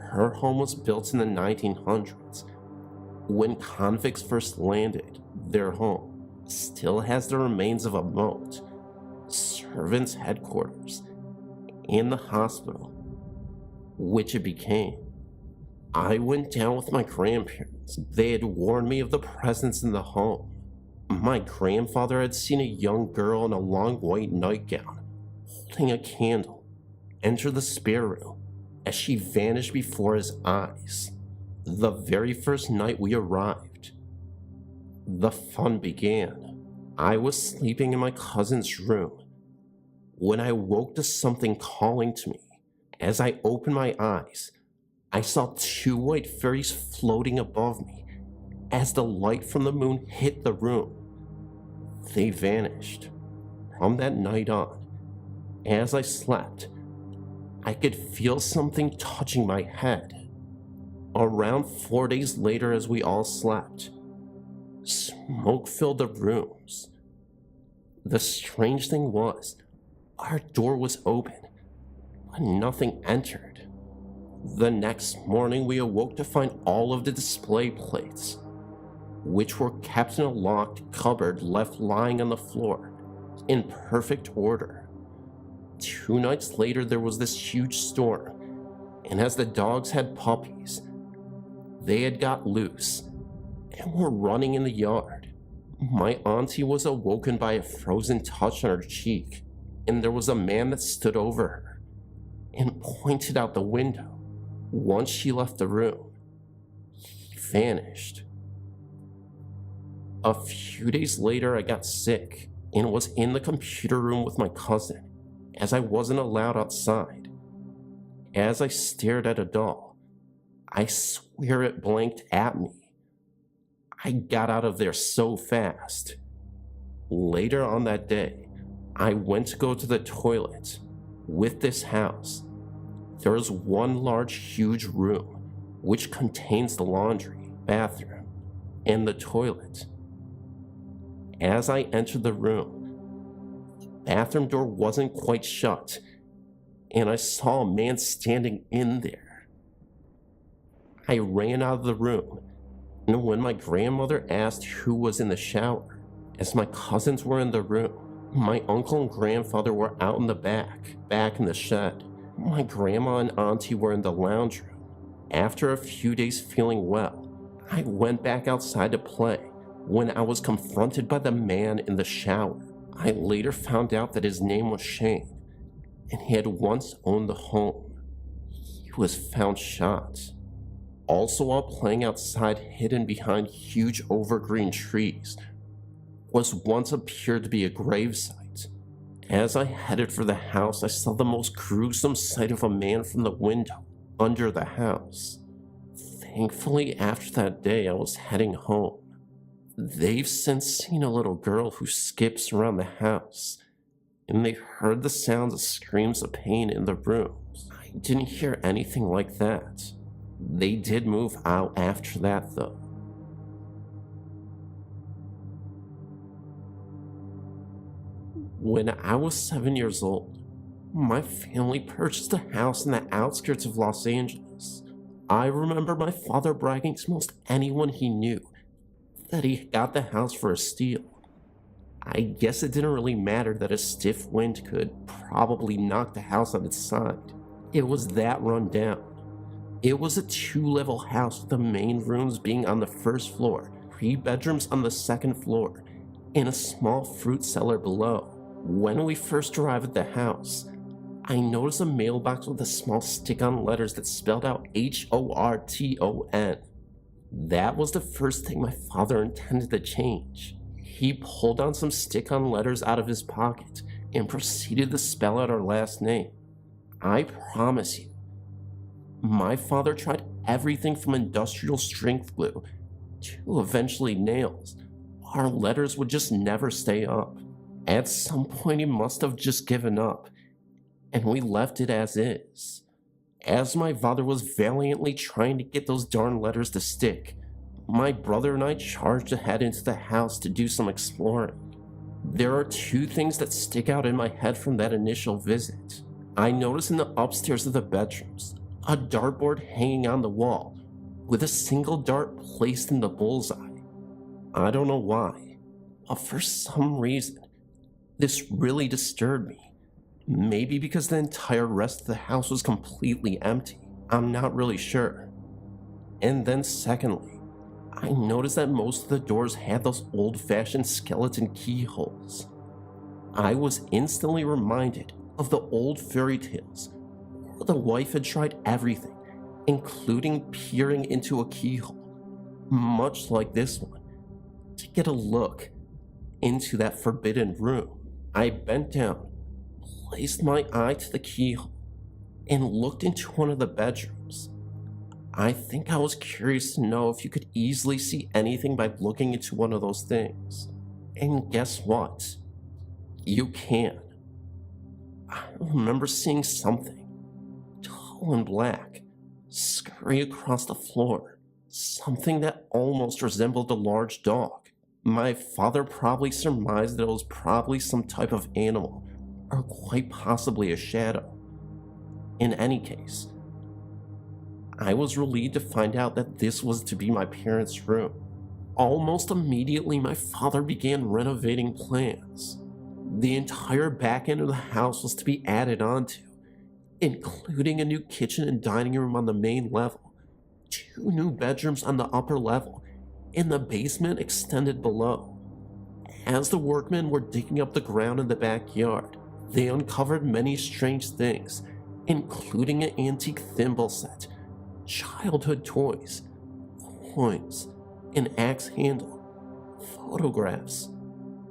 Her home was built in the 1900s, when convicts first landed. Their home still has the remains of a moat, servants' headquarters, and the hospital, which it became. I went down with my grandparents. They had warned me of the presence in the home. My grandfather had seen a young girl in a long white nightgown, holding a candle, enter the spare room as she vanished before his eyes. The very first night we arrived, the fun began. I was sleeping in my cousin's room when I woke to something calling to me. As I opened my eyes, I saw two white fairies floating above me. As the light from the moon hit the room, they vanished. From that night on, as I slept, I could feel something touching my head. Around 4 days later, as we all slept, smoke filled the rooms. The strange thing was, our door was open, but nothing entered. The next morning, we awoke to find all of the display plates, which were kept in a locked cupboard, left lying on the floor in perfect order. 2 nights later, there was this huge storm, and as the dogs had puppies, they had got loose and were running in the yard. My auntie was awoken by a frozen touch on her cheek, and there was a man that stood over her and pointed out the window. Once she left the room, he vanished. A few days later, I got sick and was in the computer room with my cousin, as I wasn't allowed outside. As I stared at a doll, I swear it blinked at me. I got out of there so fast. Later on that day, I went to go to the toilet. With this house, there is one large, huge room which contains the laundry, bathroom, and the toilet. As I entered the room, the bathroom door wasn't quite shut, and I saw a man standing in there. I ran out of the room, and when my grandmother asked who was in the shower, as my cousins were in the room, my uncle and grandfather were out in the back in the shed. My grandma and auntie were in the lounge room. After a few days feeling well, I went back outside to play when I was confronted by the man in the shower. I later found out that his name was Shane, and he had once owned the home. He was found shot. Also, while playing outside hidden behind huge evergreen trees, was once appeared to be a gravesite. As I headed for the house, I saw the most gruesome sight of a man from the window under the house. Thankfully, after that day, I was heading home. They've since seen a little girl who skips around the house, and they heard the sounds of screams of pain in the rooms. I didn't hear anything like that. They did move out after that, though. When I was 7 years old, my family purchased a house in the outskirts of Los Angeles. I remember my father bragging to most anyone he knew that he got the house for a steal. I guess it didn't really matter that a stiff wind could probably knock the house on its side. It was that run down. It was a 2-level house with the main rooms being on the first floor, 3 bedrooms on the second floor, and a small fruit cellar below. When we first arrived at the house, I noticed a mailbox with a small stick-on letters that spelled out HORTON. That was the first thing my father intended to change. He pulled on some stick-on letters out of his pocket and proceeded to spell out our last name. I promise you, my father tried everything from industrial strength glue to eventually nails. Our letters would just never stay up. At some point, he must have just given up, and we left it as is. As my father was valiantly trying to get those darn letters to stick, my brother and I charged ahead into the house to do some exploring. There are two things that stick out in my head from that initial visit. I noticed in the upstairs of the bedrooms a dartboard hanging on the wall with a single dart placed in the bullseye. I don't know why, but for some reason, this really disturbed me. Maybe because the entire rest of the house was completely empty. I'm not really sure. And then secondly, I noticed that most of the doors had those old-fashioned skeleton keyholes. I was instantly reminded of the old fairy tales where the wife had tried everything, including peering into a keyhole, much like this one, to get a look into that forbidden room. I bent down, placed my eye to the keyhole, and looked into one of the bedrooms. I think I was curious to know if you could easily see anything by looking into one of those things. And guess what? You can. I remember seeing something, tall and black, scurry across the floor. Something that almost resembled a large dog. My father probably surmised that it was probably some type of animal, or quite possibly a shadow. In any case, I was relieved to find out that this was to be my parents' room. Almost immediately, my father began renovating plans. The entire back end of the house was to be added onto, including a new kitchen and dining room on the main level, 2 new bedrooms on the upper level, and the basement extended below. As the workmen were digging up the ground in the backyard, they uncovered many strange things, including an antique thimble set, childhood toys, coins, an axe handle, photographs,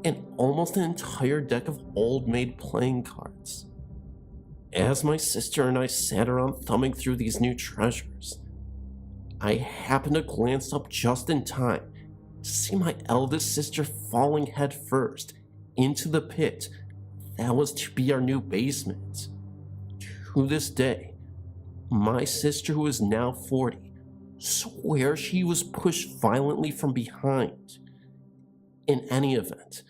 and almost an entire deck of old-made playing cards. As my sister and I sat around thumbing through these new treasures, I happened to glance up just in time to see my eldest sister falling head first into the pit that was to be our new basement. To this day, my sister, who is now 40, swears she was pushed violently from behind. In any event,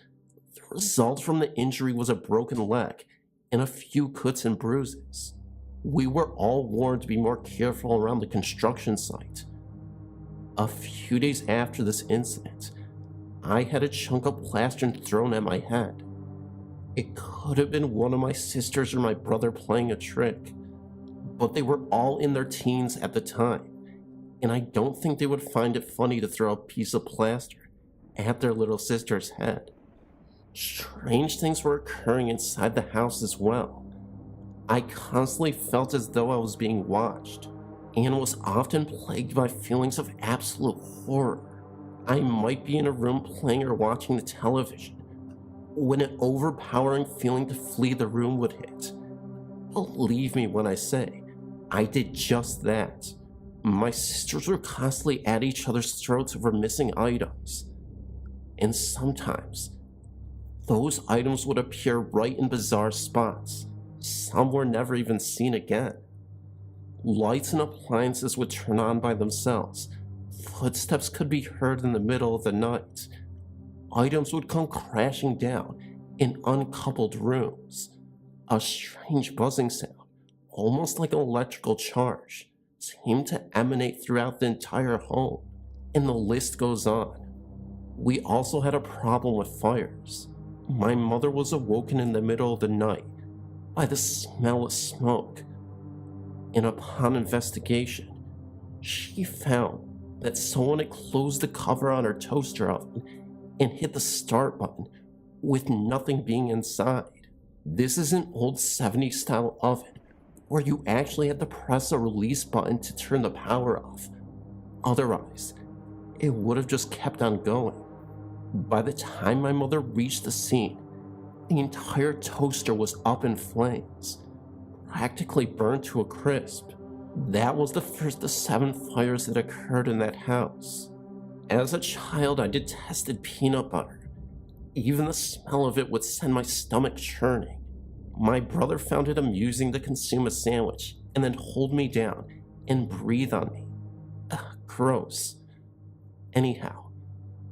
the result from the injury was a broken leg and a few cuts and bruises. We were all warned to be more careful around the construction site. A few days after this incident, I had a chunk of plaster thrown at my head. It could have been one of my sisters or my brother playing a trick, but they were all in their teens at the time, and I don't think they would find it funny to throw a piece of plaster at their little sister's head. Strange things were occurring inside the house as well. I constantly felt as though I was being watched, and was often plagued by feelings of absolute horror. I might be in a room playing or watching the television, when an overpowering feeling to flee the room would hit. Believe me when I say, I did just that. My sisters were constantly at each other's throats over missing items. And sometimes, those items would appear right in bizarre spots. Some were never even seen again. Lights and appliances would turn on by themselves. Footsteps could be heard in the middle of the night. Items would come crashing down in uncoupled rooms. A strange buzzing sound, almost like an electrical charge, seemed to emanate throughout the entire home, and the list goes on. We also had a problem with fires. My mother was awoken in the middle of the night by the smell of smoke, and upon investigation, she found that someone had closed the cover on her toaster oven and hit the start button with nothing being inside. This is an old 70s style oven where you actually had to press a release button to turn the power off. Otherwise, it would have just kept on going. By the time my mother reached the scene, the entire toaster was up in flames, practically burned to a crisp. That was the first of 7 fires that occurred in that house. As a child, I detested peanut butter. Even the smell of it would send my stomach churning. My brother found it amusing to consume a sandwich and then hold me down and breathe on me. Ugh, gross. Anyhow,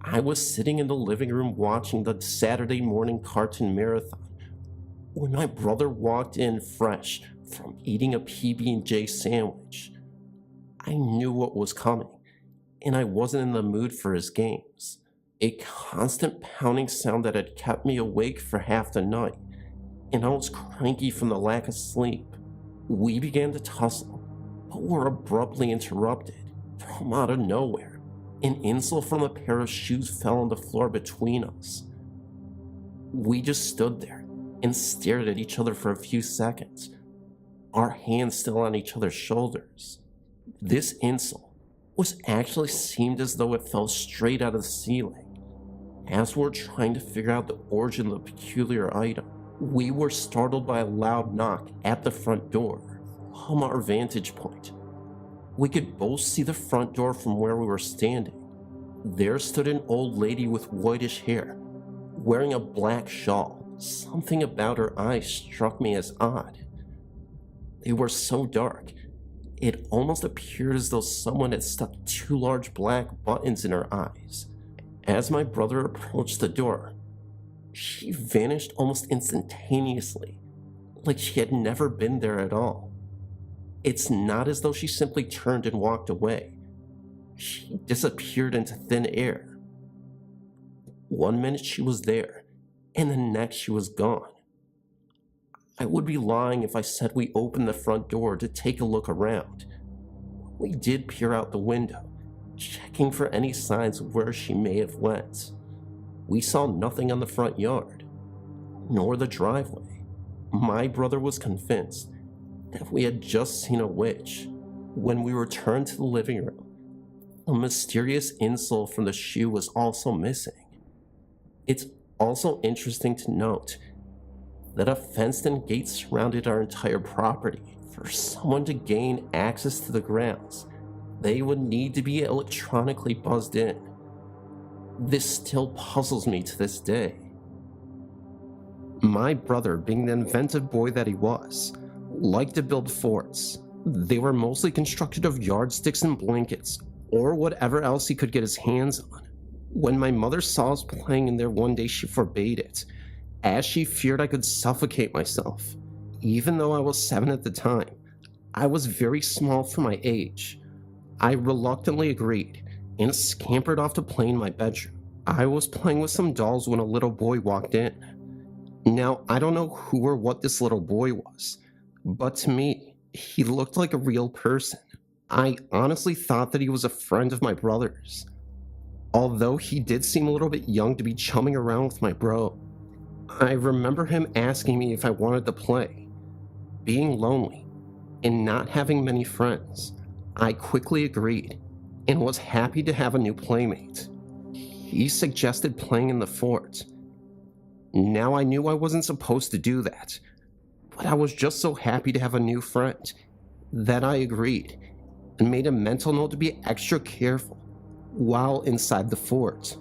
I was sitting in the living room watching the Saturday morning cartoon marathon when my brother walked in fresh from eating a PB&J sandwich. I knew what was coming, and I wasn't in the mood for his games. A constant pounding sound that had kept me awake for half the night, and I was cranky from the lack of sleep. We began to tussle, but were abruptly interrupted from out of nowhere. An insole from a pair of shoes fell on the floor between us. We just stood there and stared at each other for a few seconds, our hands still on each other's shoulders. This insole actually seemed as though it fell straight out of the ceiling. As we were trying to figure out the origin of the peculiar item, we were startled by a loud knock at the front door from our vantage point. We could both see the front door from where we were standing. There stood an old lady with whitish hair, wearing a black shawl. Something about her eyes struck me as odd. They were so dark, it almost appeared as though someone had stuck 2 large black buttons in her eyes. As my brother approached the door, she vanished almost instantaneously, like she had never been there at all. It's not as though she simply turned and walked away. She disappeared into thin air. 1 minute she was there, and the next she was gone. I would be lying if I said we opened the front door to take a look around. We did peer out the window, checking for any signs of where she may have went. We saw nothing on the front yard, nor the driveway. My brother was convinced that we had just seen a witch. When we returned to the living room, a mysterious insole from the shoe was also missing. It's also interesting to note that a fenced-in gate surrounded our entire property. For someone to gain access to the grounds, they would need to be electronically buzzed in. This still puzzles me to this day. My brother, being the inventive boy that he was, liked to build forts. They were mostly constructed of yardsticks and blankets, or whatever else he could get his hands on. When my mother saw us playing in there one day, she forbade it, as she feared I could suffocate myself. Even though I was 7 at the time, I was very small for my age. I reluctantly agreed and scampered off to play in my bedroom. I was playing with some dolls when a little boy walked in. Now, I don't know who or what this little boy was, but to me, he looked like a real person. I honestly thought that he was a friend of my brother's, although he did seem a little bit young to be chumming around with my bro. I remember him asking me if I wanted to play. Being lonely and not having many friends, I quickly agreed and was happy to have a new playmate. He suggested playing in the fort. Now I knew I wasn't supposed to do that, but I was just so happy to have a new friend that I agreed and made a mental note to be extra careful while inside the fort.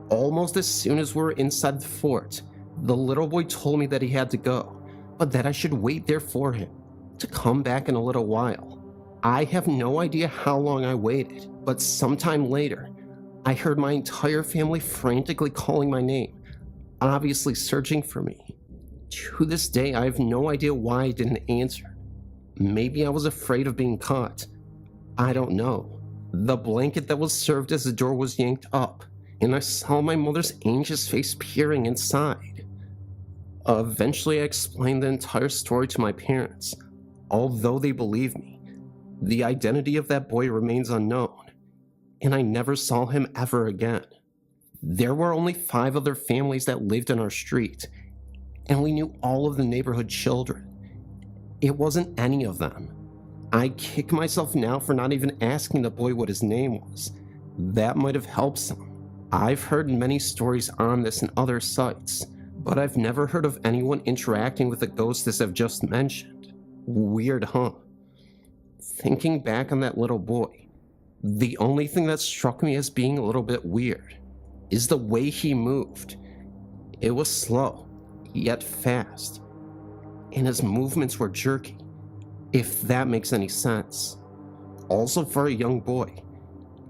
Almost as soon as we were inside the fort, the little boy told me that he had to go, but that I should wait there for him to come back in a little while. I have no idea how long I waited, but sometime later, I heard my entire family frantically calling my name, obviously searching for me. To this day, I have no idea why I didn't answer. Maybe I was afraid of being caught. I don't know. The blanket that was served as the door was yanked up, and I saw my mother's anxious face peering inside. Eventually, I explained the entire story to my parents. Although they believe me, the identity of that boy remains unknown, and I never saw him ever again. There were only 5 other families that lived in our street, and we knew all of the neighborhood children. It wasn't any of them. I kick myself now for not even asking the boy what his name was. That might have helped some. I've heard many stories on this and other sites, but I've never heard of anyone interacting with a ghost as I've just mentioned. Weird, huh? Thinking back on that little boy, the only thing that struck me as being a little bit weird is the way he moved. It was slow, yet fast, and his movements were jerky, if that makes any sense. Also, for a young boy,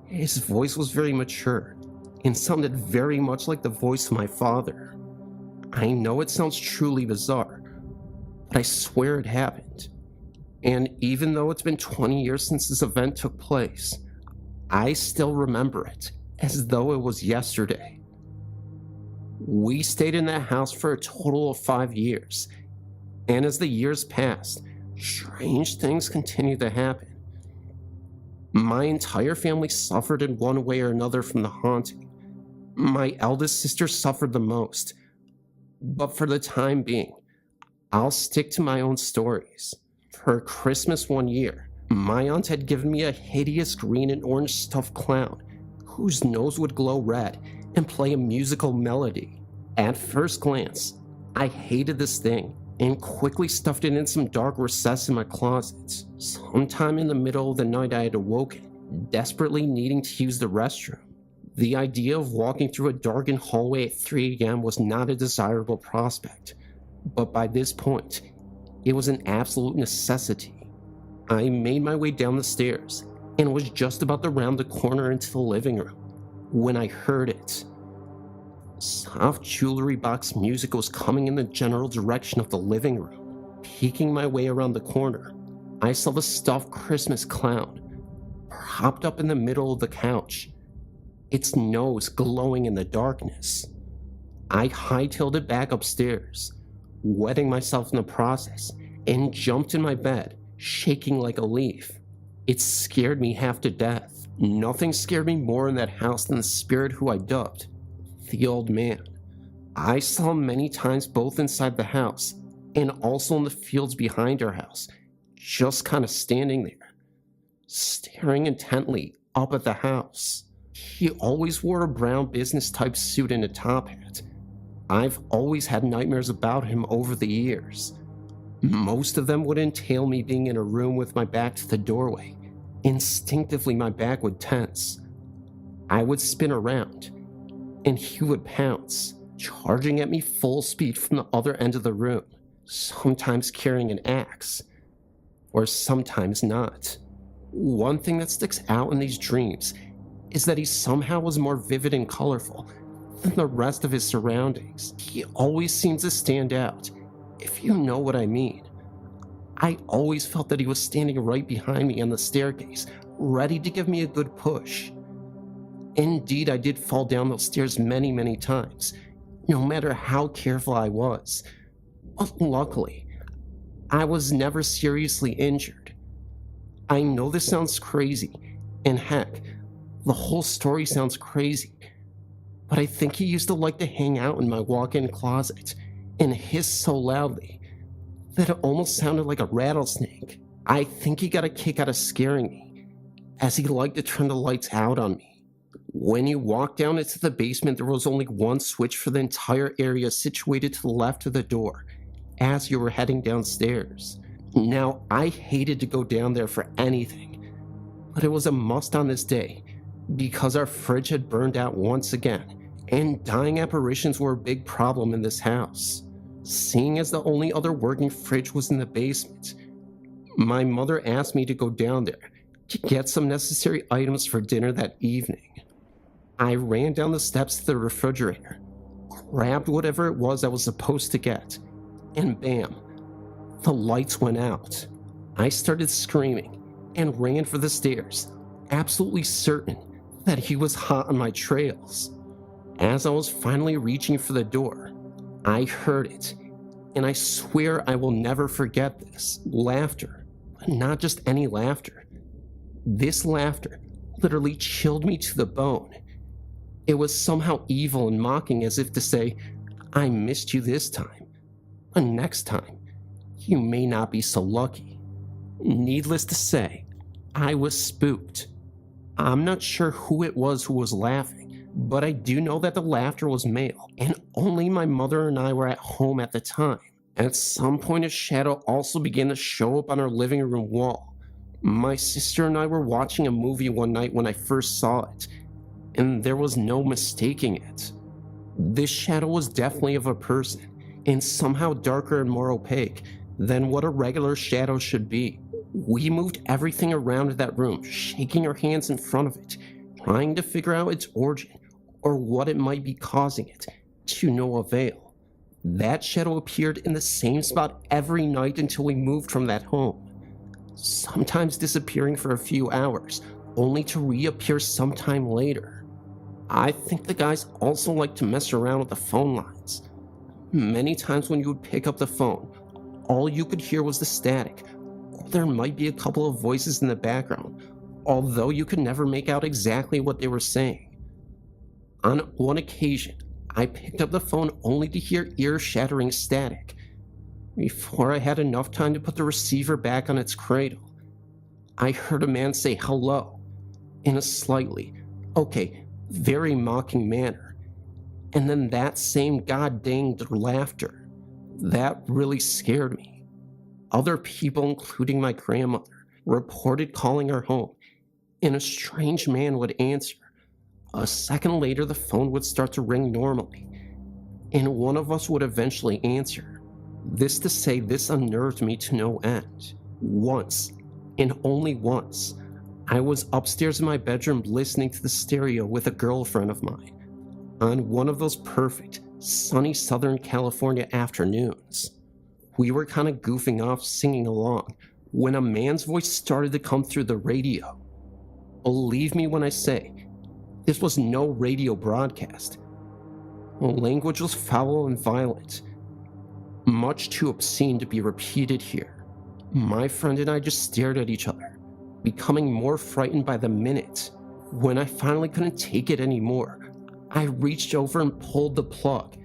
his voice was very mature, and sounded very much like the voice of my father. I know it sounds truly bizarre, but I swear it happened. And even though it's been 20 years since this event took place, I still remember it as though it was yesterday. We stayed in that house for a total of 5 years, and as the years passed, strange things continued to happen. My entire family suffered in one way or another from the haunting. My eldest sister suffered the most, but for the time being, I'll stick to my own stories. For Christmas one year, my aunt had given me a hideous green and orange stuffed clown whose nose would glow red and play a musical melody. At first glance, I hated this thing and quickly stuffed it in some dark recess in my closet. Sometime in the middle of the night, I had awoken, desperately needing to use the restroom. The idea of walking through a darkened hallway at 3 a.m. was not a desirable prospect, but by this point, it was an absolute necessity. I made my way down the stairs and was just about to round the corner into the living room when I heard it. Soft jewelry box music was coming in the general direction of the living room. Peeking my way around the corner, I saw the stuffed Christmas clown propped up in the middle of the couch, its nose glowing in the darkness. I hightailed it back upstairs, wetting myself in the process, and jumped in my bed, shaking like a leaf. It scared me half to death. Nothing scared me more in that house than the spirit who I dubbed the old man. I saw him many times both inside the house and also in the fields behind our house, just kind of standing there, staring intently up at the house. He always wore a brown business type suit and a top hat. I've always had nightmares about him over the years. Most of them would entail me being in a room with my back to the doorway. Instinctively, my back would tense. I would spin around, and he would pounce, charging at me full speed from the other end of the room, sometimes carrying an axe, or sometimes not. One thing that sticks out in these dreams is that he somehow was more vivid and colorful than the rest of his surroundings. He always seems to stand out, if you know what I mean. I always felt that he was standing right behind me on the staircase, ready to give me a good push. Indeed, I did fall down those stairs many times, no matter how careful I was. But luckily, I was never seriously injured. I know this sounds crazy, and heck, the whole story sounds crazy, but I think he used to like to hang out in my walk-in closet and hiss so loudly that it almost sounded like a rattlesnake. I think he got a kick out of scaring me, as he liked to turn the lights out on me. When you walked down into the basement, there was only one switch for the entire area situated to the left of the door as you were heading downstairs. Now, I hated to go down there for anything, but it was a must on this day because our fridge had burned out once again, and dying apparitions were a big problem in this house. Seeing as the only other working fridge was in the basement, my mother asked me to go down there to get some necessary items for dinner that evening. I ran down the steps to the refrigerator, grabbed whatever it was I was supposed to get, and bam, the lights went out. I started screaming and ran for the stairs, absolutely certain that he was hot on my trails. As I was finally reaching for the door, I heard it, and I swear I will never forget this. Laughter, but not just any laughter. This laughter literally chilled me to the bone. It was somehow evil and mocking, as if to say, I missed you this time, but next time, you may not be so lucky. Needless to say, I was spooked. I'm not sure who it was who was laughing, but I do know that the laughter was male, and only my mother and I were at home at the time. At some point, a shadow also began to show up on our living room wall. My sister and I were watching a movie one night when I first saw it, and there was no mistaking it. This shadow was definitely of a person, and somehow darker and more opaque than what a regular shadow should be. We moved everything around that room, shaking our hands in front of it, trying to figure out its origin or what it might be causing it, to no avail. That shadow appeared in the same spot every night until we moved from that home, sometimes disappearing for a few hours, only to reappear sometime later. I think the guys also like to mess around with the phone lines. Many times when you would pick up the phone, all you could hear was the static, or there might be a couple of voices in the background, although you could never make out exactly what they were saying. On one occasion, I picked up the phone only to hear ear-shattering static. Before I had enough time to put the receiver back on its cradle, I heard a man say hello in a slightly, very mocking manner, and then that same god-danged laughter. That really scared me. Other people, including my grandmother, reported calling her home, and a strange man would answer. A second later, the phone would start to ring normally, and one of us would eventually answer. This to say, this unnerved me to no end. Once, and only once, I was upstairs in my bedroom listening to the stereo with a girlfriend of mine on one of those perfect, sunny Southern California afternoons. We were kind of goofing off, singing along, when a man's voice started to come through the radio. Believe me when I say, this was no radio broadcast. Language was foul and violent, much too obscene to be repeated here. My friend and I just stared at each other, becoming more frightened by the minute. When I finally couldn't take it anymore, I reached over and pulled the plug,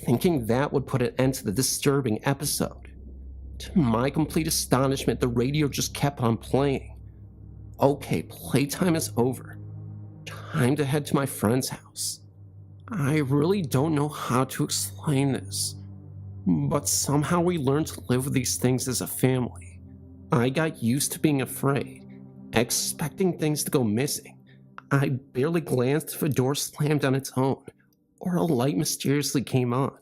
thinking that would put an end to the disturbing episode. To my complete astonishment, the radio just kept on playing. Okay, playtime is over. Time to head to my friend's house. I really don't know how to explain this, but somehow we learned to live with these things as a family. I got used to being afraid, expecting things to go missing. I barely glanced if a door slammed on its own, or a light mysteriously came on.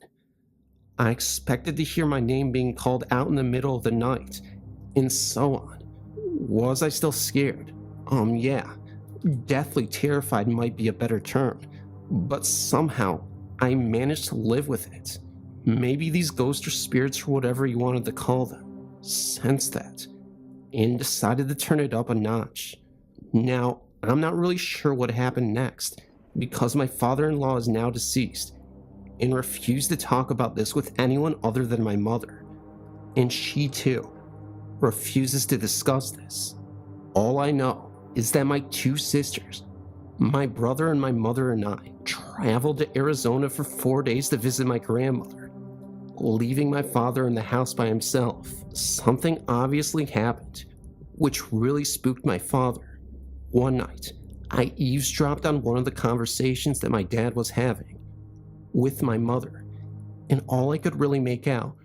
I expected to hear my name being called out in the middle of the night, and so on. Was I still scared? Yeah. Deathly terrified might be a better term, but somehow I managed to live with it. Maybe these ghosts or spirits or whatever you wanted to call them sensed that and decided to turn it up a notch. Now, I'm not really sure what happened next because my father-in-law is now deceased and refused to talk about this with anyone other than my mother, and she too refuses to discuss this. All I know is that my two sisters, my brother and my mother and I, traveled to Arizona for 4 days to visit my grandmother, leaving my father in the house by himself. Something obviously happened, which really spooked my father. One night, I eavesdropped on one of the conversations that my dad was having with my mother, and all I could really make out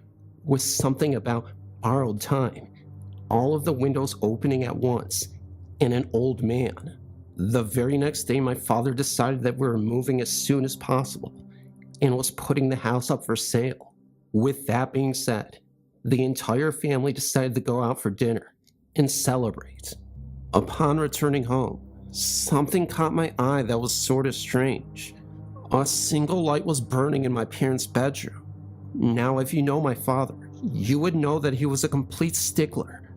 was something about borrowed time, all of the windows opening at once, and an old man. The very next day, my father decided that we were moving as soon as possible and was putting the house up for sale. With that being said, the entire family decided to go out for dinner and celebrate. Upon returning home, something caught my eye that was sort of strange. A single light was burning in my parents' bedroom. Now, if you know my father, you would know that he was a complete stickler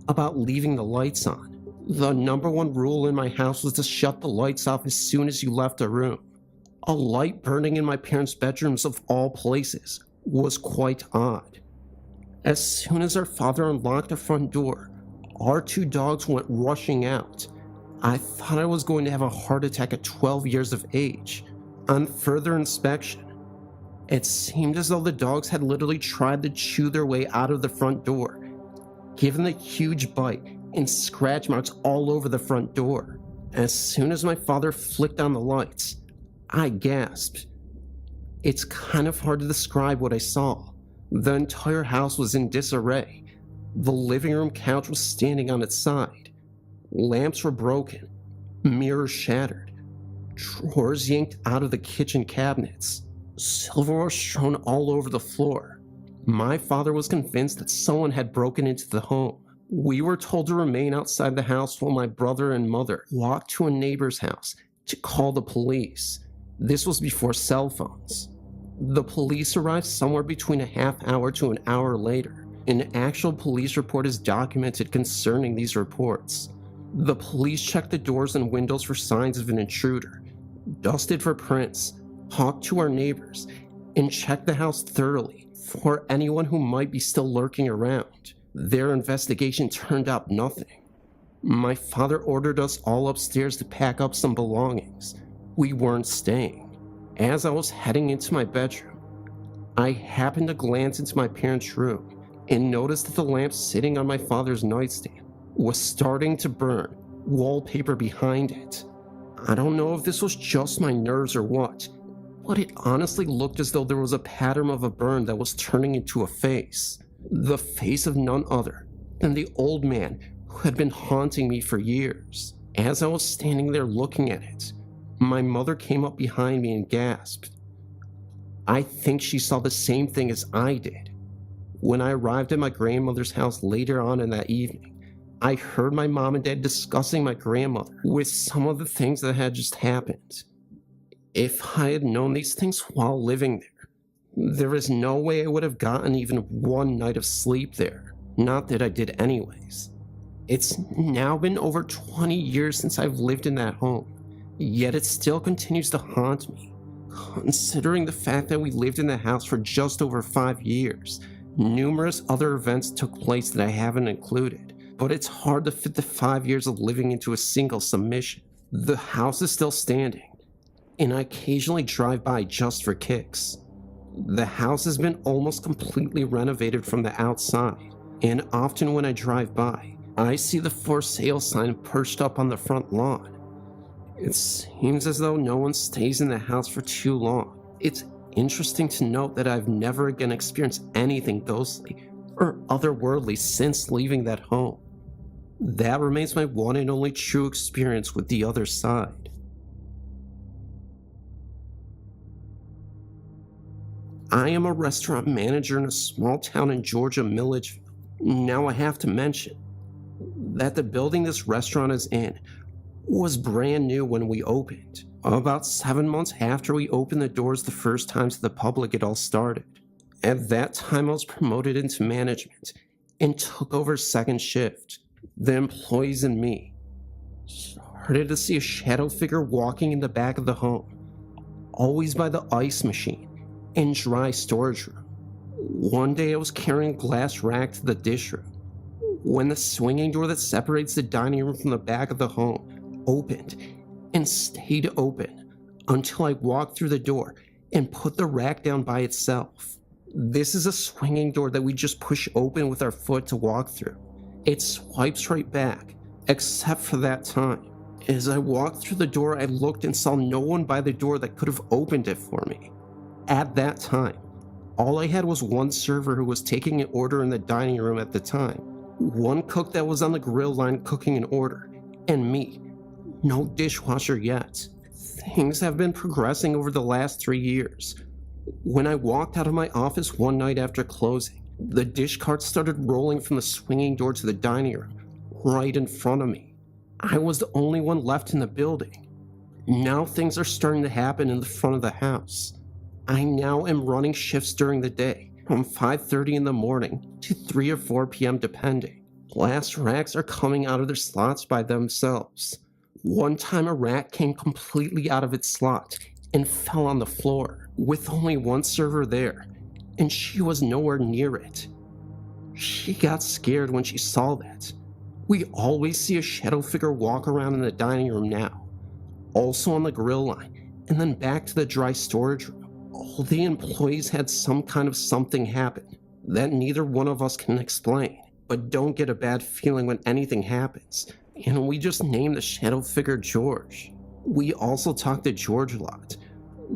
about leaving the lights on. The number one rule in my house was to shut the lights off as soon as you left a room. A light burning in my parents' bedrooms of all places was quite odd. As soon as our father unlocked the front door, our two dogs went rushing out. I thought I was going to have a heart attack at 12 years of age. On further inspection, it seemed as though the dogs had literally tried to chew their way out of the front door, given the huge bite and scratch marks all over the front door. As soon as my father flicked on the lights, I gasped. It's kind of hard to describe what I saw. The entire house was in disarray. The living room couch was standing on its side. Lamps were broken, mirrors shattered, drawers yanked out of the kitchen cabinets, silverware strewn all over the floor. My father was convinced that someone had broken into the home. We were told to remain outside the house while my brother and mother walked to a neighbor's house to call the police. This was before cell phones. The police arrived somewhere between a half hour to an hour later. An actual police report is documented concerning these reports. The police checked the doors and windows for signs of an intruder, dusted for prints, talked to our neighbors, and checked the house thoroughly for anyone who might be still lurking around. Their investigation turned up nothing. My father ordered us all upstairs to pack up some belongings. We weren't staying. As I was heading into my bedroom, I happened to glance into my parents' room and noticed that the lamp sitting on my father's nightstand was starting to burn, wallpaper behind it. I don't know if this was just my nerves or what, but it honestly looked as though there was a pattern of a burn that was turning into a face. The face of none other than the old man who had been haunting me for years. As I was standing there looking at it, my mother came up behind me and gasped. I think she saw the same thing as I did. When I arrived at my grandmother's house later on in that evening, I heard my mom and dad discussing my grandmother with some of the things that had just happened. If I had known these things while living there is no way I would have gotten even one night of sleep there. Not that I did anyways. It's now been over 20 years since I've lived in that home, yet it still continues to haunt me. Considering the fact that we lived in the house for just over 5 years, numerous other events took place that I haven't included, but it's hard to fit the 5 years of living into a single submission. The house is still standing, and I occasionally drive by just for kicks. The house has been almost completely renovated from the outside, and often when I drive by, I see the for sale sign perched up on the front lawn. It seems as though no one stays in the house for too long. It's interesting to note that I've never again experienced anything ghostly or otherworldly since leaving that home. That remains my one and only true experience with the other side. I am a restaurant manager in a small town in Georgia, Milledgeville. Now I have to mention that the building this restaurant is in was brand new when we opened. About 7 months after we opened the doors the first time to the public, it all started. At that time, I was promoted into management and took over second shift. The employees and me started to see a shadow figure walking in the back of the home, always by the ice machine and dry storage room. One day I was carrying a glass rack to the dish room when the swinging door that separates the dining room from the back of the home opened and stayed open until I walked through the door and put the rack down by itself. This is a swinging door that we just push open with our foot to walk through. It swipes right back, except for that time. As I walked through the door, I looked and saw no one by the door that could have opened it for me. At that time, all I had was one server who was taking an order in the dining room at the time, one cook that was on the grill line cooking an order, and me. No dishwasher yet. Things have been progressing over the last 3 years. When I walked out of my office one night after closing, the dish cart started rolling from the swinging door to the dining room, right in front of me. I was the only one left in the building. Now things are starting to happen in the front of the house. I now am running shifts during the day, from 5:30 in the morning to 3 or 4 p.m. depending. Glass racks are coming out of their slots by themselves. One time a rack came completely out of its slot and fell on the floor, with only one server there, and she was nowhere near it. She got scared when she saw that. We always see a shadow figure walk around in the dining room now, also on the grill line, and then back to the dry storage room. All the employees had some kind of something happen that neither one of us can explain, but don't get a bad feeling when anything happens, and we just name the shadow figure George. We also talk to George a lot.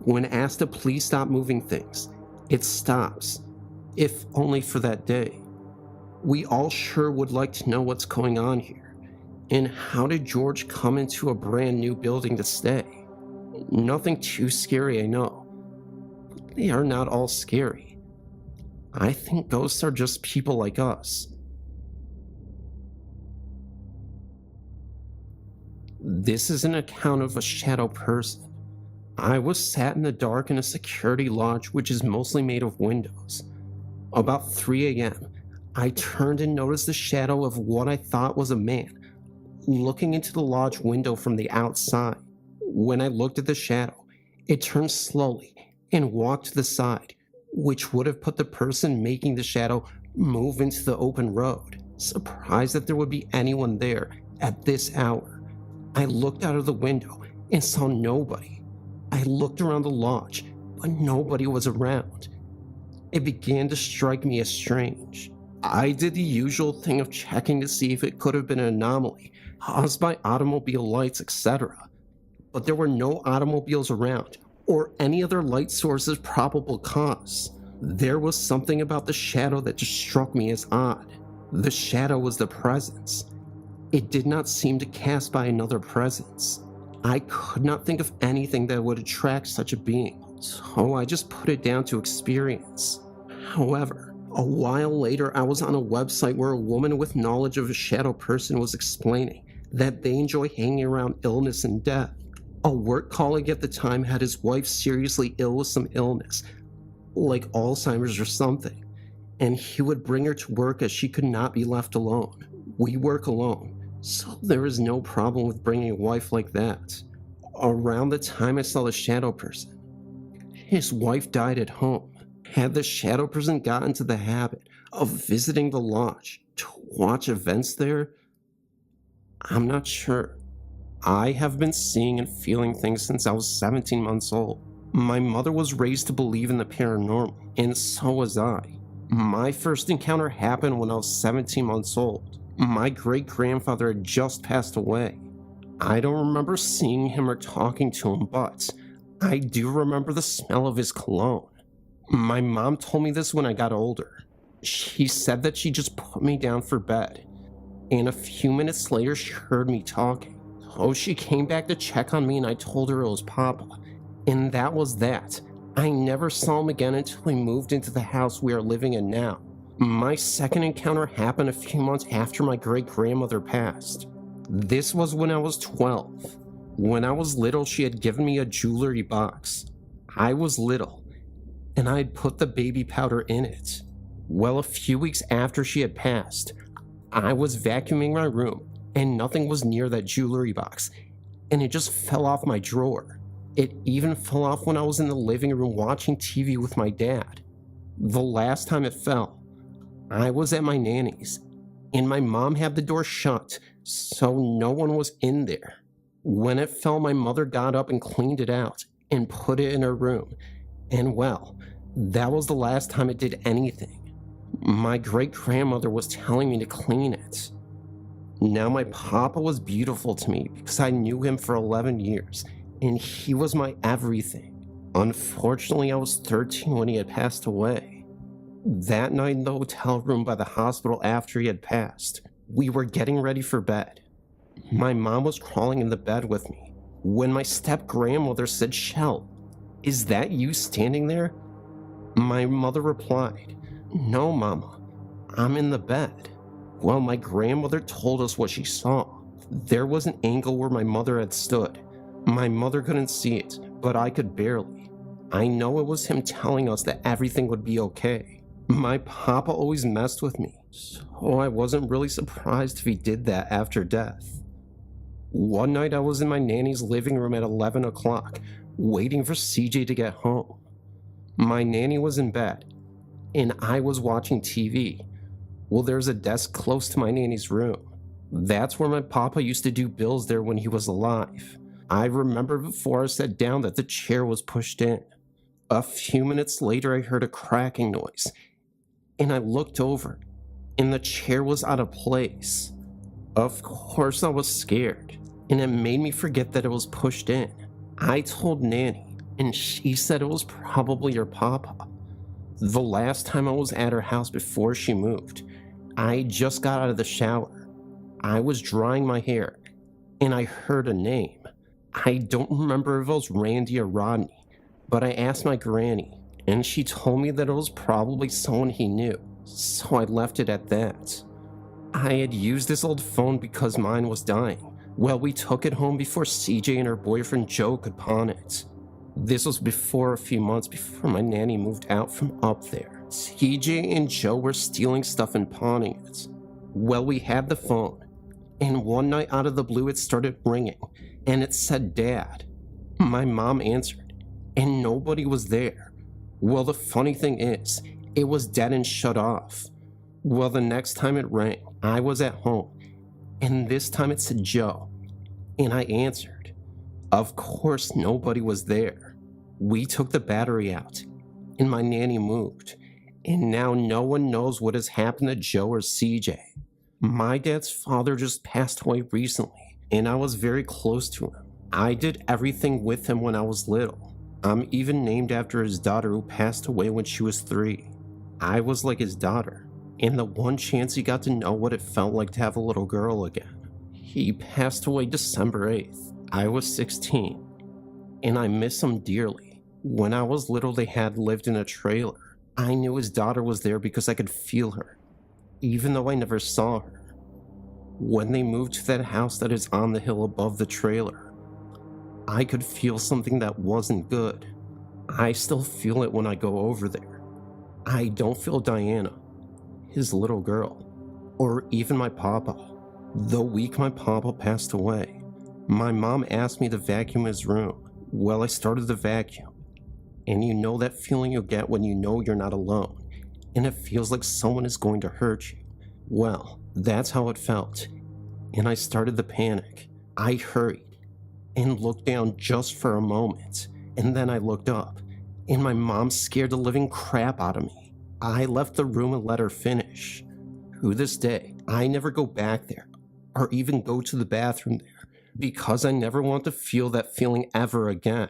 When asked to please stop moving things, it stops, if only for that day. We all sure would like to know what's going on here, and how did George come into a brand new building to stay? Nothing too scary, I know. But they are not all scary. I think ghosts are just people like us. This is an account of a shadow person. I was sat in the dark in a security lodge which is mostly made of windows. About 3 a.m., I turned and noticed the shadow of what I thought was a man looking into the lodge window from the outside. When I looked at the shadow, it turned slowly and walked to the side, which would have put the person making the shadow move into the open road. Surprised that there would be anyone there at this hour, I looked out of the window and saw nobody. I looked around the lodge, but nobody was around. It began to strike me as strange. I did the usual thing of checking to see if it could have been an anomaly caused by automobile lights, etc. But there were no automobiles around or any other light source's probable cause. There was something about the shadow that just struck me as odd. The shadow was the presence. It did not seem to cast by another presence. I could not think of anything that would attract such a being, so I just put it down to experience. However, a while later I was on a website where a woman with knowledge of a shadow person was explaining that they enjoy hanging around illness and death. A work colleague at the time had his wife seriously ill with some illness, like Alzheimer's or something, and he would bring her to work as she could not be left alone. We work alone, so there is no problem with bringing a wife like that. Around the time I saw the shadow person, his wife died at home. Had the shadow person gotten into the habit of visiting the lodge to watch events there? I'm not sure. I have been seeing and feeling things since I was 17 months old. My mother was raised to believe in the paranormal, and so was I. My first encounter happened when I was 17 months old. My great-grandfather had just passed away. I don't remember seeing him or talking to him, but I do remember the smell of his cologne. My mom told me this when I got older. She said that she just put me down for bed, and a few minutes later she heard me talking. So she came back to check on me and I told her it was Papa, and that was that. I never saw him again until he moved into the house we are living in now. My second encounter happened a few months after my great-grandmother passed. This was when I was 12. When I was little, she had given me a jewelry box. I was little, and I had put the baby powder in it. Well, a few weeks after she had passed, I was vacuuming my room, and nothing was near that jewelry box, and it just fell off my drawer. It even fell off when I was in the living room watching TV with my dad. The last time it fell, I was at my nanny's, and my mom had the door shut, so no one was in there. When it fell, my mother got up and cleaned it out and put it in her room, and well, that was the last time it did anything. My great-grandmother was telling me to clean it. Now my papa was beautiful to me because I knew him for 11 years, and he was my everything. Unfortunately, I was 13 when he had passed away. That night in the hotel room by the hospital after he had passed, we were getting ready for bed. My mom was crawling in the bed with me when my step-grandmother said, "Shell, is that you standing there?" My mother replied, "No, Mama, I'm in the bed." Well, my grandmother told us what she saw. There was an angle where my mother had stood. My mother couldn't see it, but I could barely. I know it was him telling us that everything would be okay. My papa always messed with me, so I wasn't really surprised if he did that after death. One night I was in my nanny's living room at 11 o'clock, waiting for CJ to get home. My nanny was in bed, and I was watching TV. Well, there's a desk close to my nanny's room. That's where my papa used to do bills there when he was alive. I remember before I sat down that the chair was pushed in. A few minutes later, I heard a cracking noise, and I looked over, and the chair was out of place. Of course, I was scared, and it made me forget that it was pushed in. I told Nanny, and she said it was probably your papa. The last time I was at her house before she moved, I just got out of the shower. I was drying my hair, and I heard a name. I don't remember if it was Randy or Rodney, but I asked my granny, and she told me that it was probably someone he knew, so I left it at that. I had used this old phone because mine was dying. Well, we took it home before CJ and her boyfriend Joe could pawn it. This was a few months before my nanny moved out from up there. TJ and Joe were stealing stuff and pawning it. Well, we had the phone, and one night out of the blue it started ringing, and it said Dad. My mom answered, and nobody was there. Well, the funny thing is, it was dead and shut off. Well, the next time it rang, I was at home, and this time it said Joe, and I answered. Of course, nobody was there. We took the battery out, and my nanny moved, and now no one knows what has happened to Joe or CJ. My dad's father just passed away recently, and I was very close to him. I did everything with him when I was little. I'm even named after his daughter who passed away when she was 3. I was like his daughter, and the one chance he got to know what it felt like to have a little girl again. He passed away December 8th. I was 16, and I miss him dearly. When I was little, they had lived in a trailer. I knew his daughter was there because I could feel her, even though I never saw her. When they moved to that house that is on the hill above the trailer, I could feel something that wasn't good. I still feel it when I go over there. I don't feel Diana, his little girl, or even my papa. The week my papa passed away, my mom asked me to vacuum his room. Well, I started the vacuum. And you know that feeling you get when you know you're not alone, and it feels like someone is going to hurt you. Well, that's how it felt. And I started the panic. I hurried and looked down just for a moment, and then I looked up, and my mom scared the living crap out of me. I left the room and let her finish. To this day, I never go back there, or even go to the bathroom there, because I never want to feel that feeling ever again.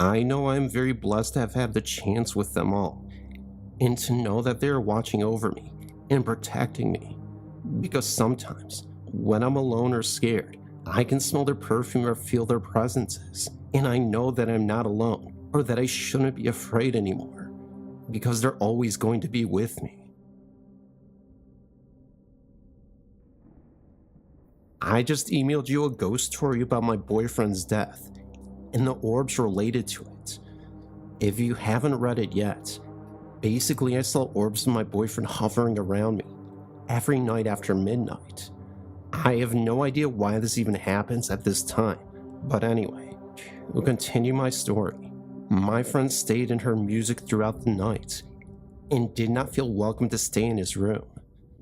I know I am very blessed to have had the chance with them all, and to know that they are watching over me and protecting me, because sometimes, when I'm alone or scared, I can smell their perfume or feel their presences, and I know that I'm not alone, or that I shouldn't be afraid anymore, because they're always going to be with me. I just emailed you a ghost story about my boyfriend's death, and the orbs related to it. If you haven't read it yet, basically I saw orbs of my boyfriend hovering around me every night after midnight. I have no idea why this even happens at this time, but anyway, to continue my story, my friend stayed in her music throughout the night and did not feel welcome to stay in his room.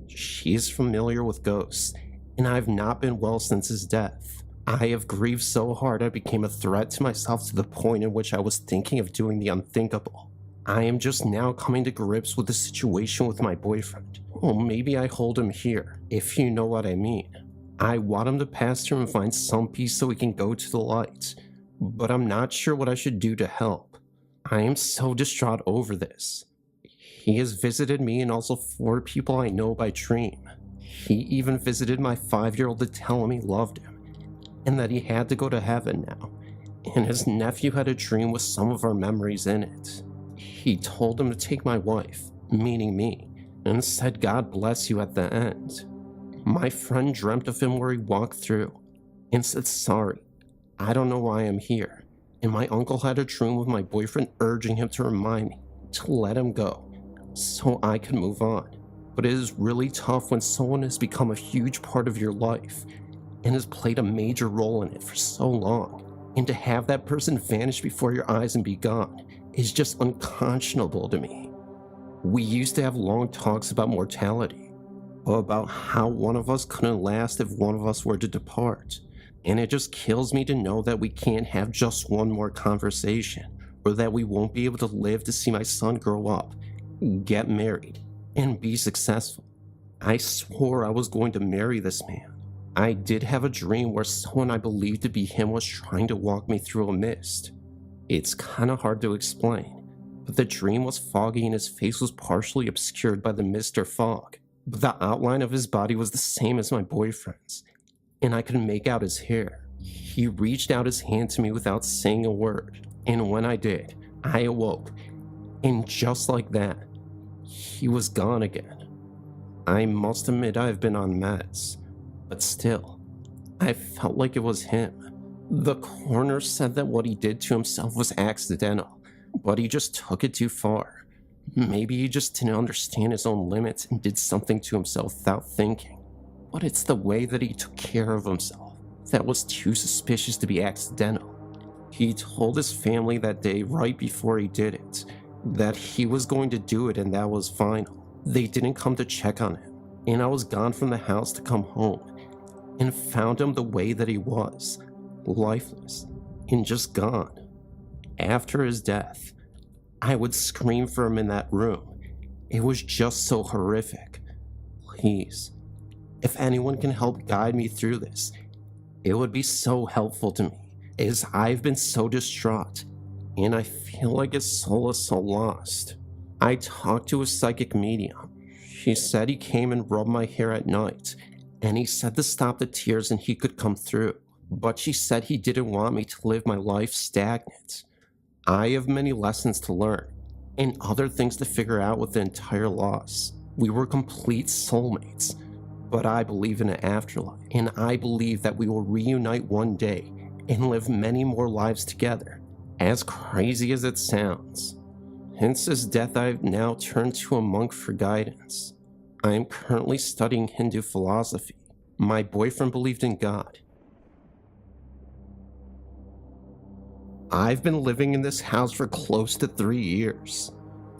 She is familiar with ghosts, and I have not been well since his death. I have grieved so hard I became a threat to myself to the point in which I was thinking of doing the unthinkable. I am just now coming to grips with the situation with my boyfriend. Well, maybe I hold him here, if you know what I mean. I want him to pass through and find some peace so he can go to the light, but I'm not sure what I should do to help. I am so distraught over this. He has visited me and also 4 people I know by dream. He even visited my 5-year-old to tell him he loved him, and that he had to go to heaven now, and his nephew had a dream with some of our memories in it. He told him to take my wife, meaning me, and said God bless you at the end. My friend dreamt of him where he walked through, and said sorry, I don't know why I'm here, and my uncle had a dream with my boyfriend urging him to remind me to let him go, so I could move on. But it is really tough when someone has become a huge part of your life, and has played a major role in it for so long, and to have that person vanish before your eyes and be gone is just unconscionable to me. We used to have long talks about mortality, about how one of us couldn't last if one of us were to depart, and it just kills me to know that we can't have just one more conversation, or that we won't be able to live to see my son grow up, get married, and be successful. I swore I was going to marry this man. I did have a dream where someone I believed to be him was trying to walk me through a mist. It's kinda hard to explain, but the dream was foggy and his face was partially obscured by the mist or fog, but the outline of his body was the same as my boyfriend's, and I could make out his hair. He reached out his hand to me without saying a word, and when I did, I awoke, and just like that, he was gone again. I must admit I've been on meds, but still, I felt like it was him. The coroner said that what he did to himself was accidental, but he just took it too far. Maybe he just didn't understand his own limits and did something to himself without thinking. But it's the way that he took care of himself that was too suspicious to be accidental. He told his family that day right before he did it, that he was going to do it and that was final. They didn't come to check on him, and I was gone from the house to come home and found him the way that he was, lifeless and just gone. After his death, I would scream for him in that room. It was just so horrific. Please, if anyone can help guide me through this, it would be so helpful to me, as I've been so distraught, and I feel like his soul is so lost. I talked to a psychic medium. She said he came and rubbed my hair at night, and he said to stop the tears and he could come through. But she said he didn't want me to live my life stagnant. I have many lessons to learn, and other things to figure out with the entire loss. We were complete soulmates, but I believe in an afterlife, and I believe that we will reunite one day and live many more lives together, as crazy as it sounds. Since his death, I have now turned to a monk for guidance. I am currently studying Hindu philosophy. My boyfriend believed in God. I've been living in this house for close to 3 years.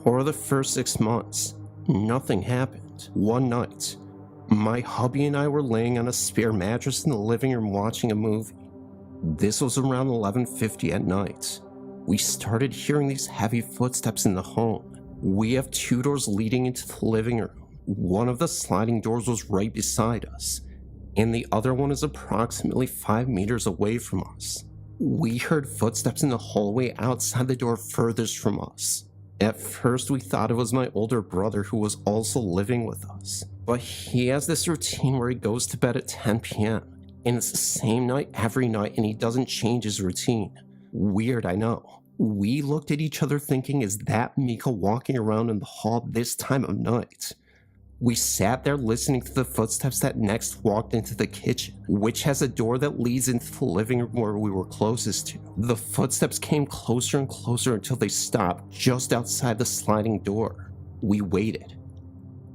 For the first 6 months, nothing happened. One night, my hubby and I were laying on a spare mattress in the living room watching a movie. This was around 11:50 at night. We started hearing these heavy footsteps in the home. We have 2 doors leading into the living room. One of the sliding doors was right beside us, and the other one is approximately 5 meters away from us. We heard footsteps in the hallway outside the door furthest from us. At first, we thought it was my older brother who was also living with us, but he has this routine where he goes to bed at 10 p.m. and it's the same night every night, and he doesn't change his routine. Weird, I know. We looked at each other thinking, is that Mika walking around in the hall this time of night? We sat there listening to the footsteps that next walked into the kitchen, which has a door that leads into the living room where we were closest to. The footsteps came closer and closer until they stopped just outside the sliding door. We waited.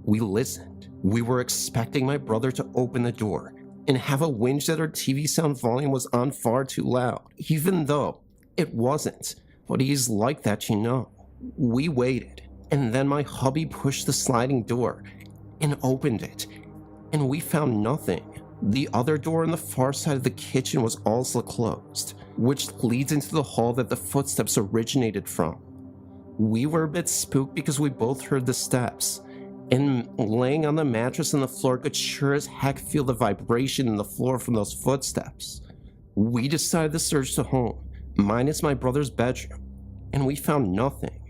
We listened. We were expecting my brother to open the door and have a whinge that our TV sound volume was on far too loud, even though it wasn't. But he's like that, you know. We waited, and then my hubby pushed the sliding door and opened it, and we found nothing. The other door on the far side of the kitchen was also closed, which leads into the hall that the footsteps originated from. We were a bit spooked because we both heard the steps, and laying on the mattress on the floor could sure as heck feel the vibration in the floor from those footsteps. We decided to search the home, minus my brother's bedroom, and we found nothing.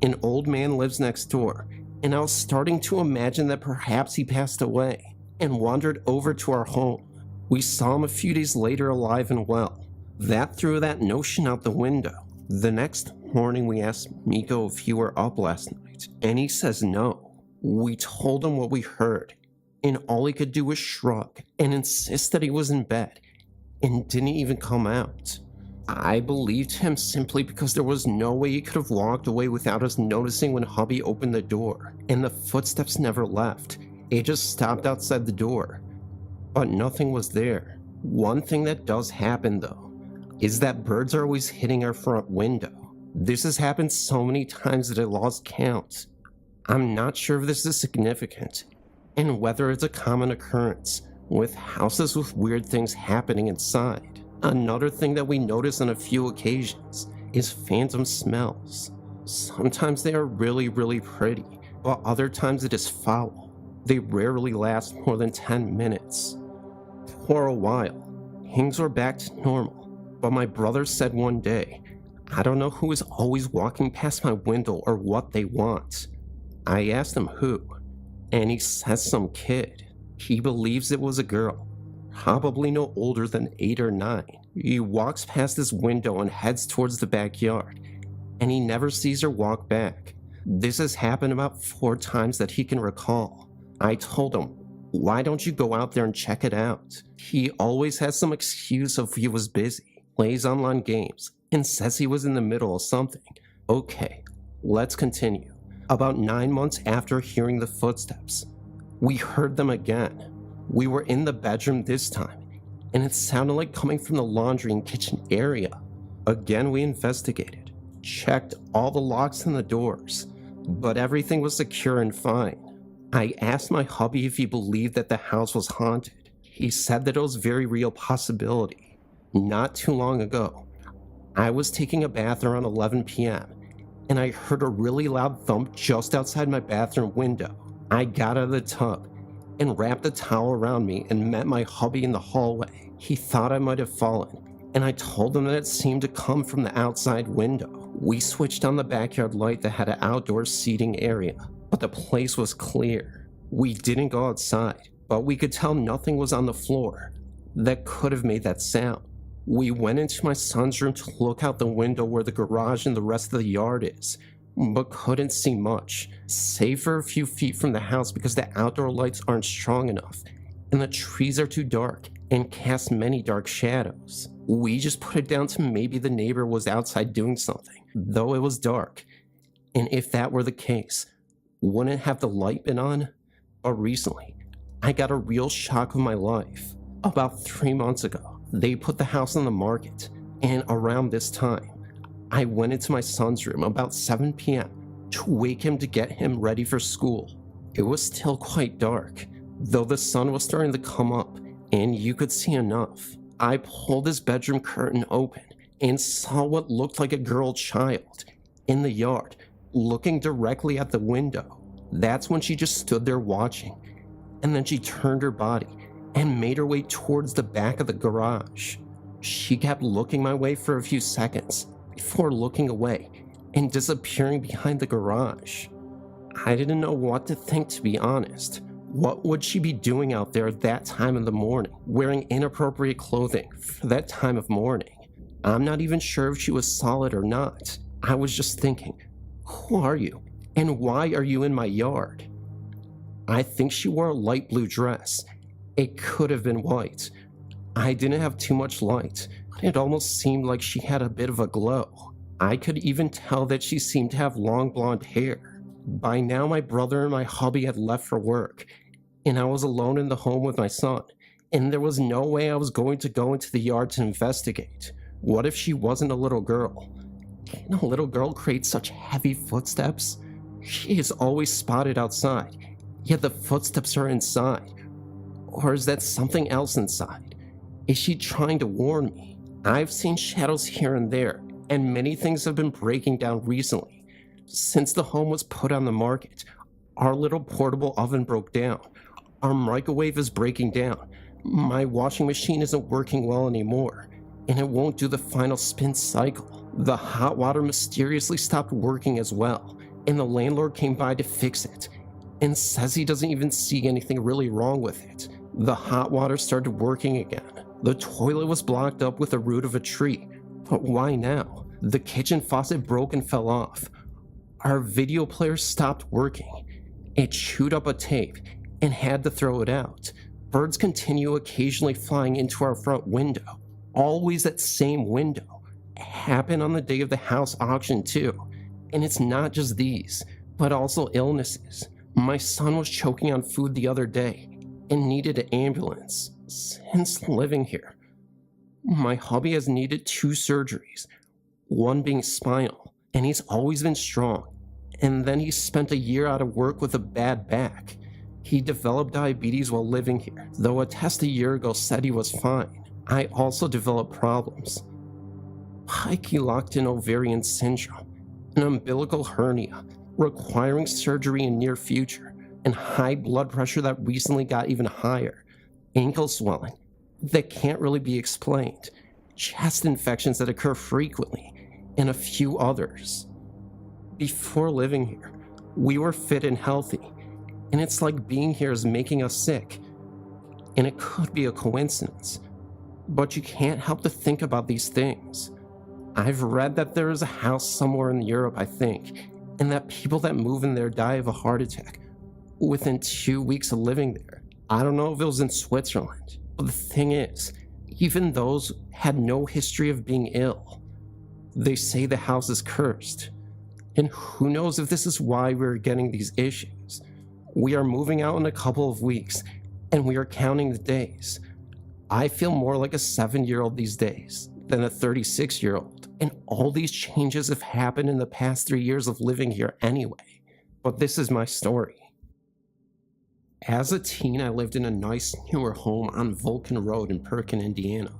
An old man lives next door, and I was starting to imagine that perhaps he passed away and wandered over to our home. We saw him a few days later alive and well. That threw that notion out the window. The next morning we asked Miko if he were up last night, and he says no. We told him what we heard, and all he could do was shrug and insist that he was in bed and didn't even come out. I believed him simply because there was no way he could have walked away without us noticing when hubby opened the door, and the footsteps never left. It just stopped outside the door, but nothing was there. One thing that does happen though, is that birds are always hitting our front window. This has happened so many times that I lost count. I'm not sure if this is significant, and whether it's a common occurrence, with houses with weird things happening inside. Another thing that we notice on a few occasions is phantom smells. Sometimes they are really, really pretty, but other times it is foul. They rarely last more than 10 minutes. For a while, things were back to normal, but my brother said one day, I don't know who is always walking past my window or what they want. I asked him who, and he says some kid. He believes it was a girl, probably no older than 8 or 9. He walks past his window and heads towards the backyard, and he never sees her walk back. This has happened about 4 times that he can recall. I told him, why don't you go out there and check it out? He always has some excuse of he was busy. plays online games and says he was in the middle of something. Okay, let's continue. About 9 months after hearing the footsteps, we heard them again. We were in the bedroom this time, and it sounded like coming from the laundry and kitchen area. Again, we investigated, checked all the locks on the doors, but everything was secure and fine. I asked my hubby if he believed that the house was haunted. He said that it was a very real possibility. Not too long ago, I was taking a bath around 11 p.m., and I heard a really loud thump just outside my bathroom window. I got out of the tub and wrapped a towel around me and met my hubby in the hallway. He thought I might have fallen, and I told him that it seemed to come from the outside window. We switched on the backyard light that had an outdoor seating area, but the place was clear. We didn't go outside, but we could tell nothing was on the floor that could have made that sound. We went into my son's room to look out the window where the garage and the rest of the yard is, but couldn't see much, save for a few feet from the house because the outdoor lights aren't strong enough, and the trees are too dark and cast many dark shadows. We just put it down to maybe the neighbor was outside doing something, though it was dark. And if that were the case, wouldn't have the light been on? But recently, I got a real shock of my life. About 3 months ago, they put the house on the market, and around this time, I went into my son's room about 7 p.m. to wake him to get him ready for school. It was still quite dark, though the sun was starting to come up, and you could see enough. I pulled his bedroom curtain open and saw what looked like a girl child in the yard, looking directly at the window. That's when she just stood there watching, and then she turned her body and made her way towards the back of the garage. She kept looking my way for a few seconds before looking away and disappearing behind the garage. I didn't know what to think, to be honest. What would she be doing out there at that time of the morning, wearing inappropriate clothing for that time of morning? I'm not even sure if she was solid or not. I was just thinking, who are you? And why are you in my yard? I think she wore a light blue dress. It could have been white. I didn't have too much light, but it almost seemed like she had a bit of a glow. I could even tell that she seemed to have long blonde hair. By now, my brother and my hubby had left for work, and I was alone in the home with my son, and there was no way I was going to go into the yard to investigate. What if she wasn't a little girl? Can a little girl create such heavy footsteps? She is always spotted outside, yet the footsteps are inside. Or is that something else inside? Is she trying to warn me? I've seen shadows here and there, and many things have been breaking down recently. Since the home was put on the market, our little portable oven broke down. Our microwave is breaking down. My washing machine isn't working well anymore, and it won't do the final spin cycle. The hot water mysteriously stopped working as well, and the landlord came by to fix it, and says he doesn't even see anything really wrong with it. The hot water started working again. The toilet was blocked up with the root of a tree, but why now? The kitchen faucet broke and fell off. Our video player stopped working. It chewed up a tape and had to throw it out. Birds continue occasionally flying into our front window. Always that same window. It happened on the day of the house auction too. And it's not just these, but also illnesses. My son was choking on food the other day and needed an ambulance. Since living here, my hubby has needed 2 surgeries, one being spinal, and he's always been strong. And then he spent a year out of work with a bad back. He developed diabetes while living here, though a test a year ago said he was fine. I also developed problems. Pachylockton ovarian syndrome, an umbilical hernia requiring surgery in near future, and high blood pressure that recently got even higher, ankle swelling that can't really be explained, chest infections that occur frequently, and a few others. Before living here, we were fit and healthy, and it's like being here is making us sick. And it could be a coincidence, but you can't help to think about these things. I've read that there is a house somewhere in Europe, I think, and that people that move in there die of a heart attack within 2 weeks of living there. I don't know if it was in Switzerland, but the thing is, Even those had no history of being ill. They say the house is cursed. And who knows if this is why we're getting these issues. We are moving out in a couple of weeks, and we are counting the days. I feel more like a 7-year-old these days than a 36-year-old, and all these changes have happened in the past 3 years of living here anyway. But this is my story. As a teen, I lived in a nice newer home on Vulcan Road in Perkin, Indiana.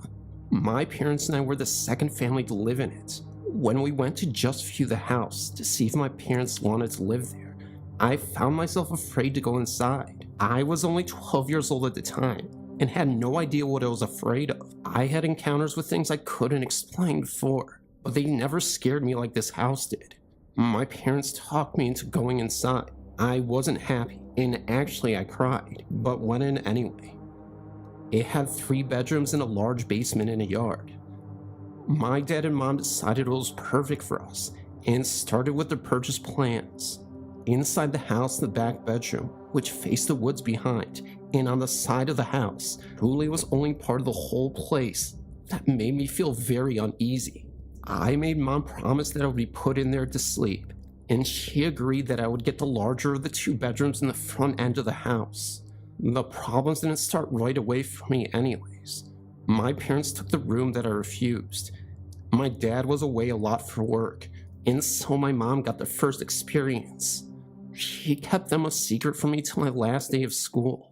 My parents and I were the second family to live in it. When we went to just view the house to see if my parents wanted to live there, I found myself afraid to go inside. I was only 12 years old at the time and had no idea what I was afraid of. I had encounters with things I couldn't explain before, but they never scared me like this house did. My parents talked me into going inside. I wasn't happy, and actually I cried, but went in anyway. It had 3 bedrooms and a large basement and a yard. My dad and mom decided it was perfect for us and started with the purchase plans. Inside the house, the back bedroom, which faced the woods behind, and on the side of the house, truly was only part of the whole place that made me feel very uneasy. I made mom promise that I would be put in there to sleep, and she agreed that I would get the larger of the 2 bedrooms in the front end of the house. The problems didn't start right away for me anyways. My parents took the room that I refused. My dad was away a lot for work, and so my mom got the first experience. She kept them a secret from me till my last day of school.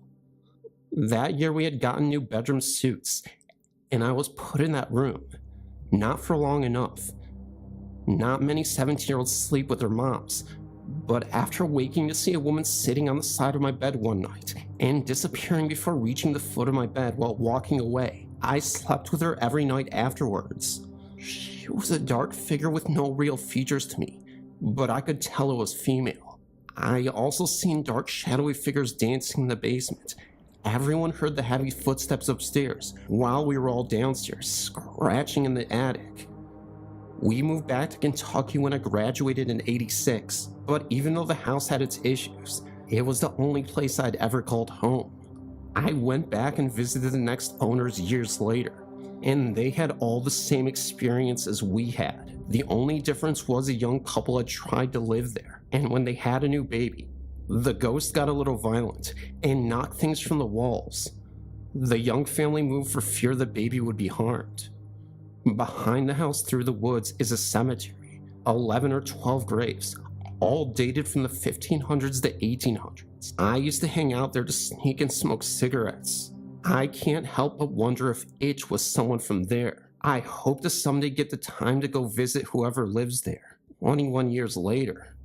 That year we had gotten new bedroom suits, and I was put in that room. Not for long enough. Not many 17-year-olds sleep with their moms, but after waking to see a woman sitting on the side of my bed one night and disappearing before reaching the foot of my bed while walking away, I slept with her every night afterwards. She was a dark figure with no real features to me, but I could tell it was female. I also seen dark shadowy figures dancing in the basement. Everyone heard the heavy footsteps upstairs while we were all downstairs, scratching in the attic. We moved back to Kentucky when I graduated in '86, but even though the house had its issues, it was the only place I'd ever called home. I went back and visited the next owners years later, and they had all the same experience as we had. The only difference was a young couple had tried to live there, and when they had a new baby, the ghost got a little violent and knocked things from the walls. The young family moved for fear the baby would be harmed. Behind the house through the woods is a cemetery, 11 or 12 graves, all dated from the 1500s to 1800s. I used to hang out there to sneak and smoke cigarettes. I can't help but wonder if it was someone from there. I hope to someday get the time to go visit whoever lives there, 21 years later.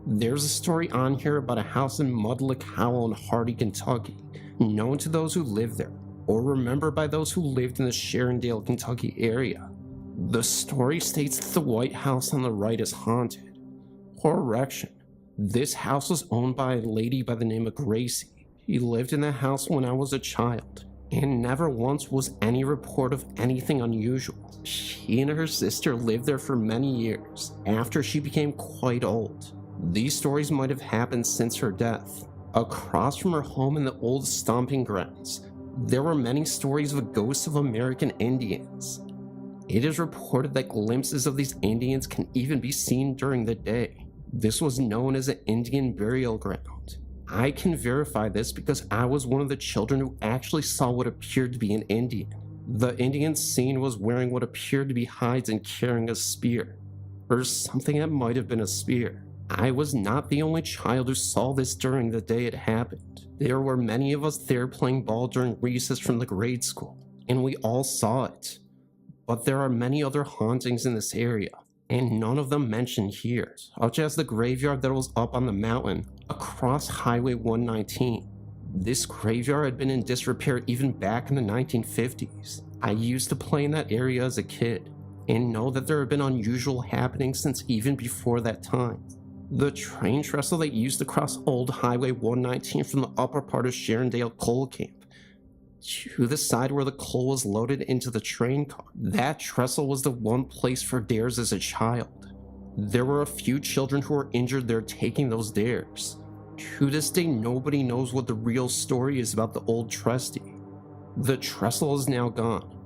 There's a story on here about a house in Mudlick Hollow in Hardy, Kentucky, known to those who live there, or remembered by those who lived in the Sharondale, Kentucky area. The story states that the White House on the right is haunted. Correction. This house was owned by a lady by the name of Gracie. She lived in the house when I was a child, and never once was any report of anything unusual. She and her sister lived there for many years, after she became quite old. These stories might have happened since her death. Across from her home in the old stomping grounds, there were many stories of the ghosts of American Indians. It is reported that glimpses of these Indians can even be seen during the day. This was known as an Indian burial ground. I can verify this because I was one of the children who actually saw what appeared to be an Indian. The Indian seen was wearing what appeared to be hides and carrying a spear, or something that might have been a spear. I was not the only child who saw this during the day it happened. There were many of us there playing ball during recess from the grade school, and we all saw it. But there are many other hauntings in this area, and none of them mentioned here, such as the graveyard that was up on the mountain across Highway 119. This graveyard had been in disrepair even back in the 1950s. I used to play in that area as a kid, and know that there have been unusual happenings since even before that time. The train trestle that used to cross Old Highway 119 from the upper part of Sharondale coal camp to the side where the coal was loaded into the train car. That trestle was the one place for dares as a child. There were a few children who were injured there taking those dares. To this day, nobody knows what the real story is about the old Trestle. The trestle is now gone,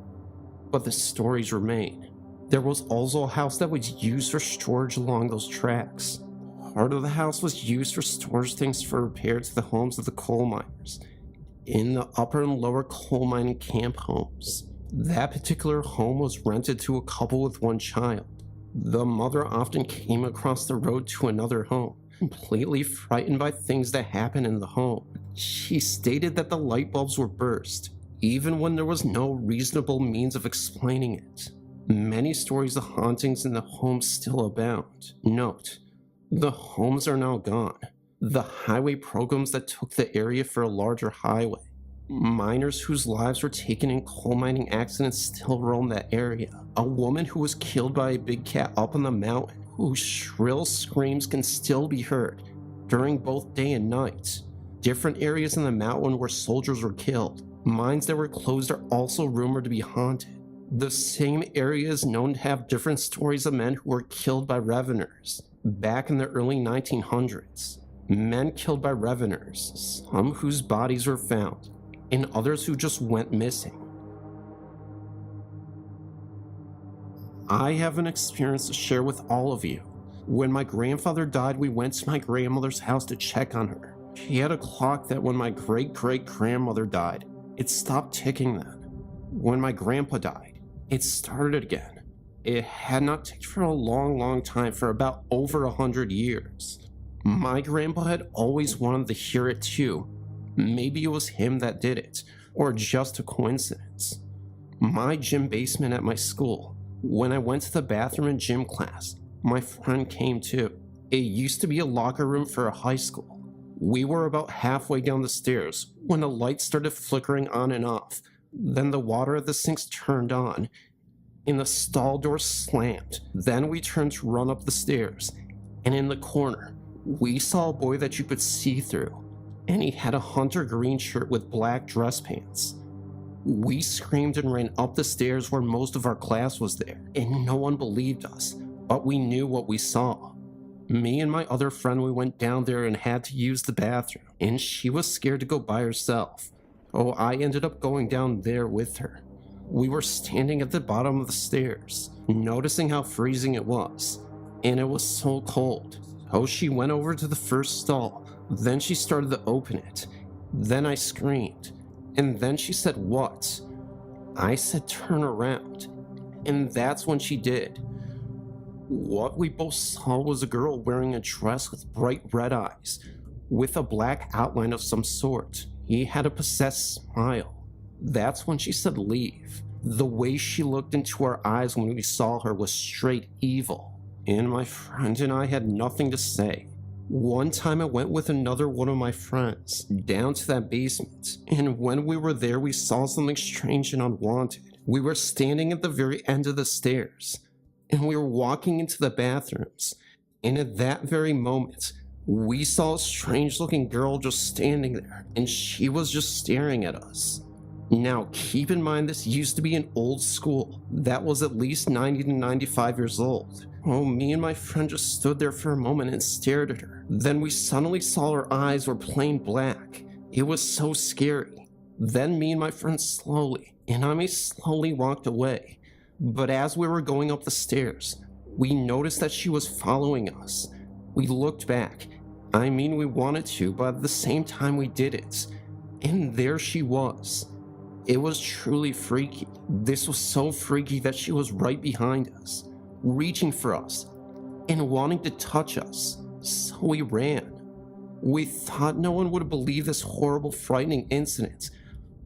but the stories remain. There was also a house that was used for storage along those tracks. Part of the house was used for storage things for repair to the homes of the coal miners in the upper and lower coal mining camp homes. That particular home was rented to a couple with one child. The mother often came across the road to another home, completely frightened by things that happened in the home. She stated that the light bulbs were burst, even when there was no reasonable means of explaining it. Many stories of hauntings in the homes still abound. Note, the homes are now gone. The highway programs that took the area for a larger highway. Miners whose lives were taken in coal mining accidents still roam that area. A woman who was killed by a big cat up on the mountain, whose shrill screams can still be heard during both day and night. Different areas in the mountain where soldiers were killed. Mines that were closed are also rumored to be haunted. The same area is known to have different stories of men who were killed by reveners back in the early 1900s. Men killed by reveners, some whose bodies were found, and others who just went missing. I have an experience to share with all of you. When my grandfather died, we went to my grandmother's house to check on her. She had a clock that when my great-great-grandmother died, it stopped ticking then. When my grandpa died, it started again. It had not ticked for a long time, for about over 100 years. My grandpa had always wanted to hear it too. Maybe it was him that did it, or just a coincidence. My gym basement at my school, when I went to the bathroom in gym class, my friend came too. It used to be a locker room for a high school. We were about halfway down the stairs when the light started flickering on and off. Then the water at the sinks turned on, and the stall door slammed. Then we turned to run up the stairs, and in the corner, we saw a boy that you could see through, and he had a hunter green shirt with black dress pants. We screamed and ran up the stairs where most of our class was there, and no one believed us, but we knew what we saw. Me and my other friend, we went down there and had to use the bathroom, and she was scared to go by herself. Oh, I ended up going down there with her. We were standing at the bottom of the stairs, noticing how freezing it was, and it was so cold. Oh, she went over to the first stall, then she started to open it. Then I screamed, and then she said, "What?" I said, "Turn around," and that's when she did. What we both saw was a girl wearing a dress with bright red eyes, with a black outline of some sort. He had a possessed smile. That's when she said, "Leave." The way she looked into our eyes when we saw her was straight evil, and my friend and I had nothing to say. One time I went with another one of my friends down to that basement, and when we were there we saw something strange and unwanted. We were standing at the very end of the stairs, and we were walking into the bathrooms, and at that very moment, we saw a strange looking girl just standing there, and she was just staring at us. Now, keep in mind this used to be an old school that was at least 90 to 95 years old. Oh, me and my friend just stood there for a moment and stared at her. Then we suddenly saw her eyes were plain black. It was so scary. Then me and my friend slowly, and I mean slowly, walked away. But as we were going up the stairs, we noticed that she was following us. We looked back. I mean, we wanted to, but at the same time we didn't. And there she was. It was truly freaky. This was so freaky that she was right behind us, reaching for us and wanting to touch us. So we ran. We thought no one would believe this horrible, frightening incident,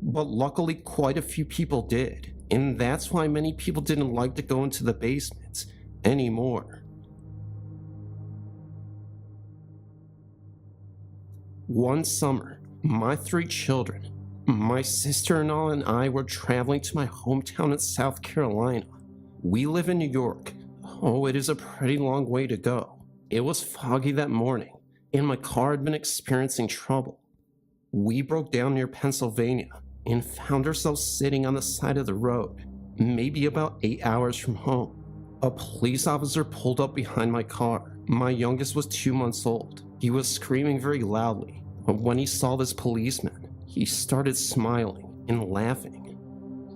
but luckily quite a few people did. And that's why many people didn't like to go into the basement anymore. One summer, my 3 children, my sister-in-law and I were traveling to my hometown in South Carolina. We live in New York. Oh, it is a pretty long way to go. It was foggy that morning, and my car had been experiencing trouble. We broke down near Pennsylvania and found ourselves sitting on the side of the road, maybe about 8 hours from home. A police officer pulled up behind my car. My youngest was 2 months old. He was screaming very loudly, but when he saw this policeman, he started smiling and laughing.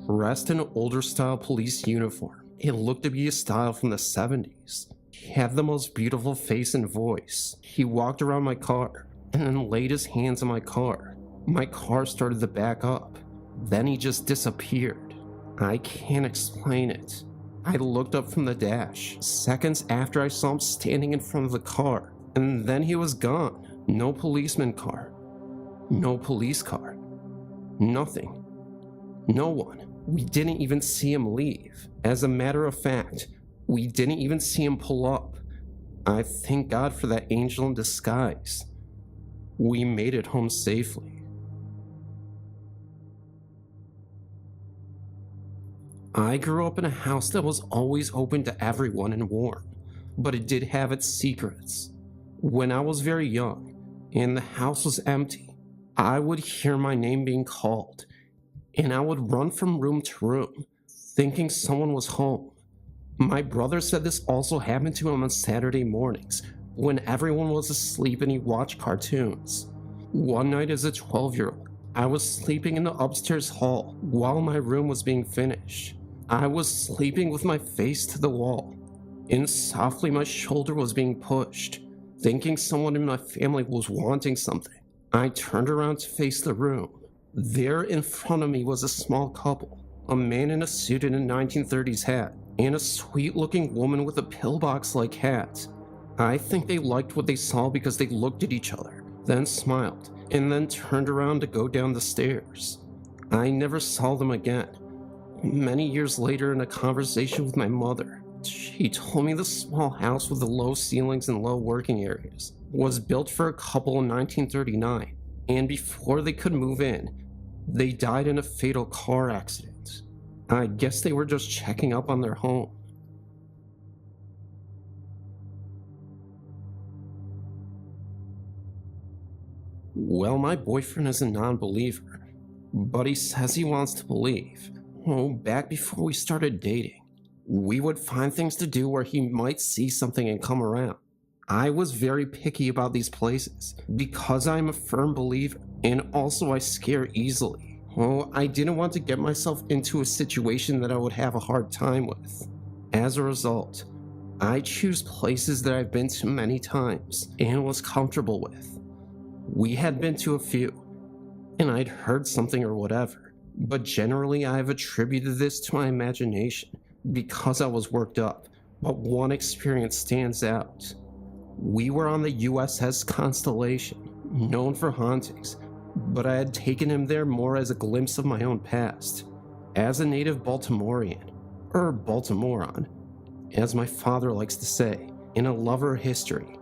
Dressed in an older style police uniform, it looked to be a style from the 70s. He had the most beautiful face and voice. He walked around my car and then laid his hands on my car. My car started to back up. Then he just disappeared. I can't explain it. I looked up from the dash seconds after I saw him standing in front of the car, and then he was gone. No policeman car. No police car. Nothing. No one. We didn't even see him leave. As a matter of fact, we didn't even see him pull up. I thank God for that angel in disguise. We made it home safely. I grew up in a house that was always open to everyone and warm, but it did have its secrets. When I was very young, and the house was empty, I would hear my name being called, and I would run from room to room, thinking someone was home. My brother said this also happened to him on Saturday mornings, when everyone was asleep and he watched cartoons. One night as a 12-year-old, I was sleeping in the upstairs hall while my room was being finished. I was sleeping with my face to the wall, and softly my shoulder was being pushed, thinking someone in my family was wanting something. I turned around to face the room. There in front of me was a small couple, a man in a suit and a 1930s hat, and a sweet-looking woman with a pillbox-like hat. I think they liked what they saw because they looked at each other, then smiled, and then turned around to go down the stairs. I never saw them again. Many years later, in a conversation with my mother, she told me the small house with the low ceilings and low working areas was built for a couple in 1939, and before they could move in, they died in a fatal car accident. I guess they were just checking up on their home. Well, my boyfriend is a non-believer, but he says he wants to believe. Back before we started dating, we would find things to do where he might see something and come around. I was very picky about these places because I'm a firm believer, and also I scare easily. I didn't want to get myself into a situation that I would have a hard time with. As a result, I choose places that I've been to many times and was comfortable with. We had been to a few, and I'd heard something or whatever, but generally I've attributed this to my imagination because I was worked up. But one experience stands out. We were on the USS Constellation, known for hauntings, but I had taken him there more as a glimpse of my own past. As a native Baltimorean, or Baltimorean, as my father likes to say, and a lover of history,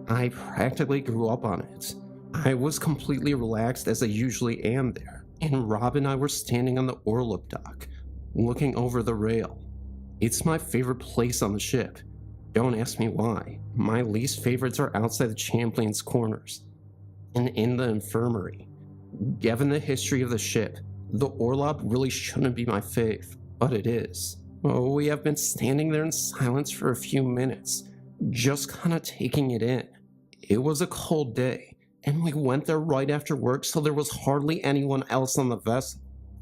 I practically grew up on it. I was completely relaxed as I usually am there, and Rob and I were standing on the Orlop dock, looking over the rail. It's my favorite place on the ship. Don't ask me why. My least favorites are outside the Champlain's corners and in the infirmary. Given the history of the ship, the Orlop really shouldn't be my fave, but it is. We have been standing there in silence for a few minutes, just kind of taking it in. It was a cold day, and we went there right after work, so there was hardly anyone else on the vessel.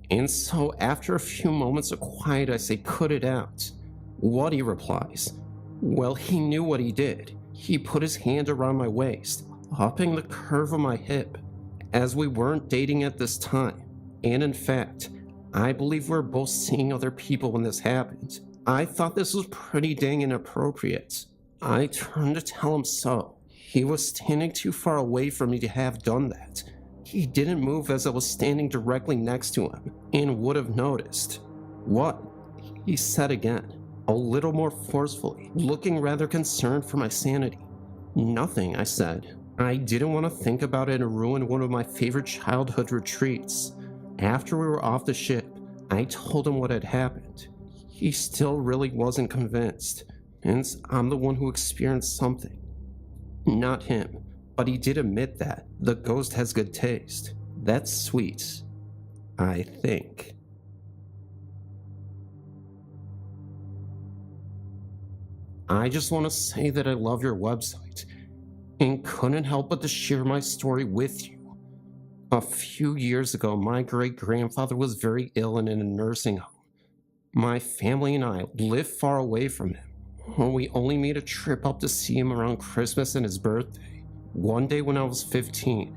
And so after a few moments of quiet, I say, "Cut it out." What, he replies. Well, he knew what he did. He put his hand around my waist, upping the curve of my hip, as we weren't dating at this time. And in fact, I believe we were both seeing other people when this happened. I thought this was pretty dang inappropriate. I turned to tell him so. He was standing too far away from me to have done that. He didn't move as I was standing directly next to him, and would have noticed. "What?" he said again, a little more forcefully, looking rather concerned for my sanity. "Nothing," I said. I didn't want to think about it and ruin one of my favorite childhood retreats. After we were off the ship, I told him what had happened. He still really wasn't convinced, and I'm the one who experienced something. Not him, but he did admit that the ghost has good taste. That's sweet, I think. I just want to say that I love your website, and couldn't help but to share my story with you. A few years ago, my great-grandfather was very ill and in a nursing home. My family and I lived far away from him. We only made a trip up to see him around Christmas and his birthday. One day when I was 15,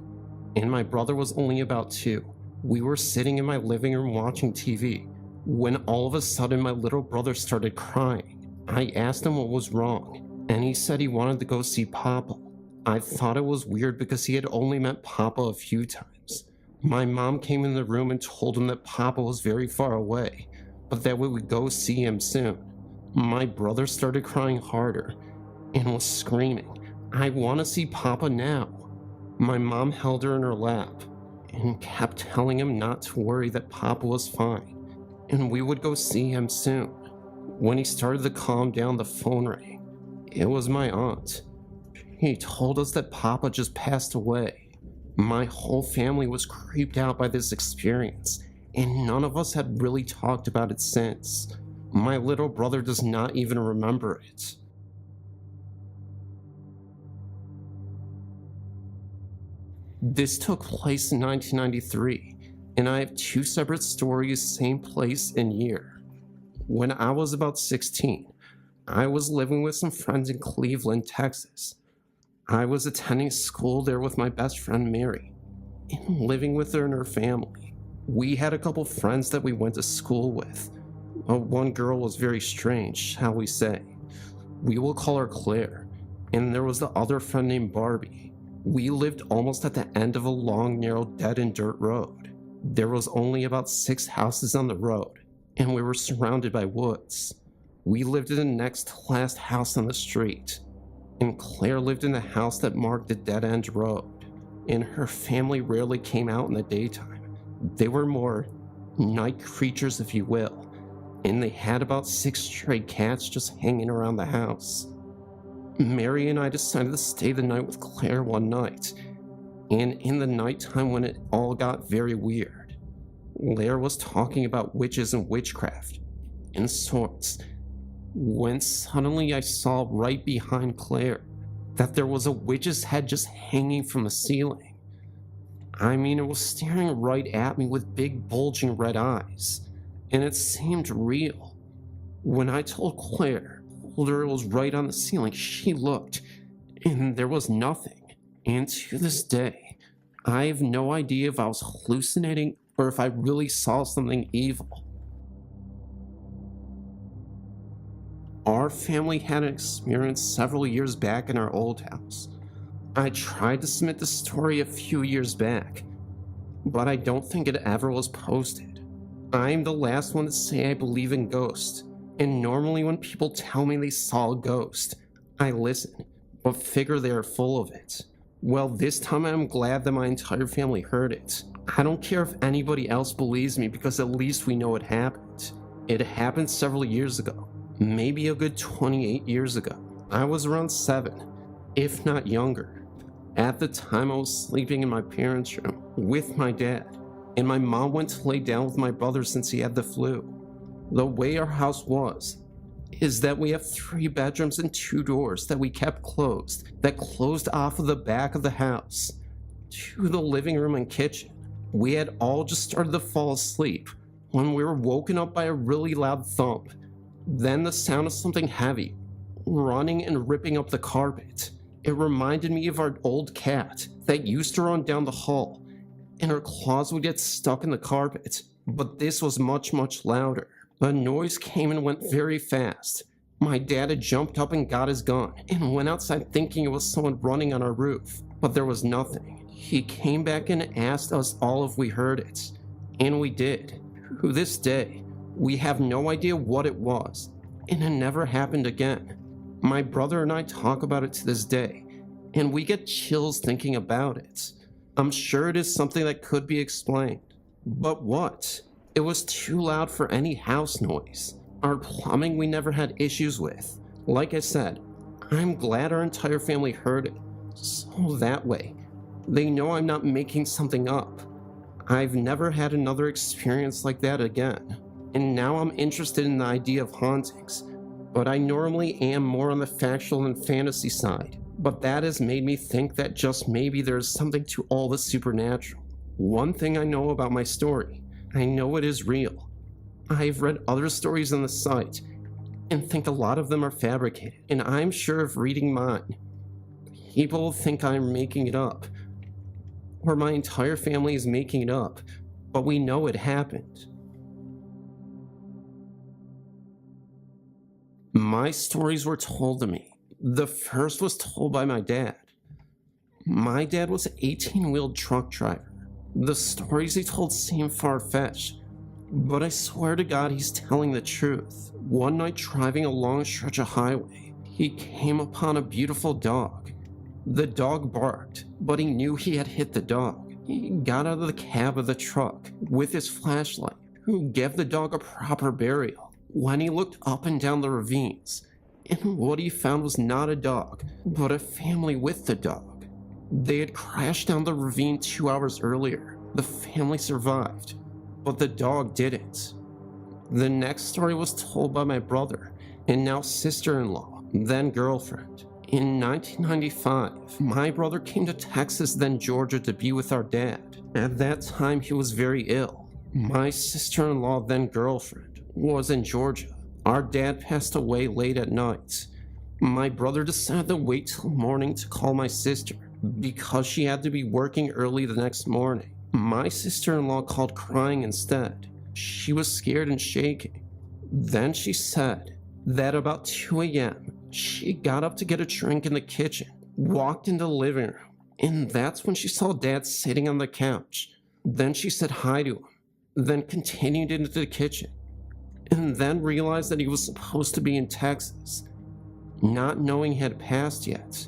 and my brother was only about 2, we were sitting in my living room watching TV, when all of a sudden my little brother started crying. I asked him what was wrong, and he said he wanted to go see Papa. I thought it was weird because he had only met Papa a few times. My mom came in the room and told him that Papa was very far away, but that we would go see him soon. My brother started crying harder and was screaming, "I want to see Papa now." My mom held her in her lap and kept telling him not to worry, that Papa was fine and we would go see him soon. When he started to calm down, the phone rang. It was my aunt. He told us that Papa just passed away. My whole family was creeped out by this experience, and none of us had really talked about it since. My little brother does not even remember it. This took place in 1993, and I have 2 separate stories, same place and year. When I was about 16, I was living with some friends in Cleveland, Texas. I was attending school there with my best friend Mary, and living with her and her family. We had a couple friends that we went to school with. One girl was very strange, shall we say. We will call her Claire, and there was the other friend named Barbie. We lived almost at the end of a long, narrow, dead-end dirt road. There was only about 6 houses on the road, and we were surrounded by woods. We lived in the next to last house on the street, and Claire lived in the house that marked the dead-end road, and her family rarely came out in the daytime. They were more night creatures, if you will, and they had about 6 stray cats just hanging around the house. Mary and I decided to stay the night with Claire one night, and in the nighttime when it all got very weird, Claire was talking about witches and witchcraft and sorts, when suddenly I saw right behind Claire that there was a witch's head just hanging from the ceiling. I mean, it was staring right at me with big bulging red eyes, and it seemed real. When I told Claire it was right on the ceiling, she looked, and there was nothing. And to this day, I have no idea if I was hallucinating or if I really saw something evil. Our family had an experience several years back in our old house. I tried to submit the story a few years back, but I don't think it ever was posted. I'm the last one to say I believe in ghosts, and normally when people tell me they saw a ghost, I listen, but figure they are full of it. Well, this time I'm glad that my entire family heard it. I don't care if anybody else believes me, because at least we know it happened. It happened several years ago, maybe a good 28 years ago. I was around 7, if not younger. At the time I was sleeping in my parents' room with my dad, and my mom went to lay down with my brother since he had the flu. The way our house was is that we have 3 bedrooms and 2 doors that we kept closed, that closed off of the back of the house to the living room and kitchen. We had all just started to fall asleep when we were woken up by a really loud thump, then the sound of something heavy running and ripping up the carpet. It reminded me of our old cat that used to run down the hall, and her claws would get stuck in the carpet, but this was much, much louder. The noise came and went very fast. My dad had jumped up and got his gun and went outside thinking it was someone running on our roof, but there was nothing. He came back and asked us all if we heard it, and we did. To this day, we have no idea what it was, and it never happened again. My brother and I talk about it to this day, and we get chills thinking about it. I'm sure it is something that could be explained, but what? It was too loud for any house noise. Our plumbing we never had issues with. Like I said, I'm glad our entire family heard it, so that way, they know I'm not making something up. I've never had another experience like that again, and now I'm interested in the idea of hauntings, but I normally am more on the factual and fantasy side. but that has made me think that just maybe there's something to all the supernatural. One thing I know about my story, I know it is real. I've read other stories on the site and think a lot of them are fabricated, and I'm sure of reading mine. People think I'm making it up, or my entire family is making it up, but we know it happened. My stories were told to me. The first was told by my dad. My dad was an 18-wheeled truck driver. The stories he told seem far-fetched, but I swear to God he's telling the truth. One night driving a long stretch of highway, he came upon a beautiful dog. The dog barked, but he knew he had hit the dog. He got out of the cab of the truck with his flashlight, who gave the dog a proper burial. When he looked up and down the ravines, and what he found was not a dog, but a family with the dog. They had crashed down the ravine 2 hours earlier. The family survived, but the dog didn't. The next story was told by my brother, and now sister-in-law, then girlfriend. In 1995, my brother came to Texas, then Georgia, to be with our dad. At that time, he was very ill. My sister-in-law, then girlfriend, was in Georgia. Our dad passed away late at night. My brother decided to wait till morning to call my sister because she had to be working early the next morning. My sister-in-law called crying instead. She was scared and shaking. Then she said that about 2 a.m., she got up to get a drink in the kitchen, walked into the living room, and that's when she saw Dad sitting on the couch. Then she said hi to him, then continued into the kitchen, and then realized that he was supposed to be in Texas, not knowing he had passed yet.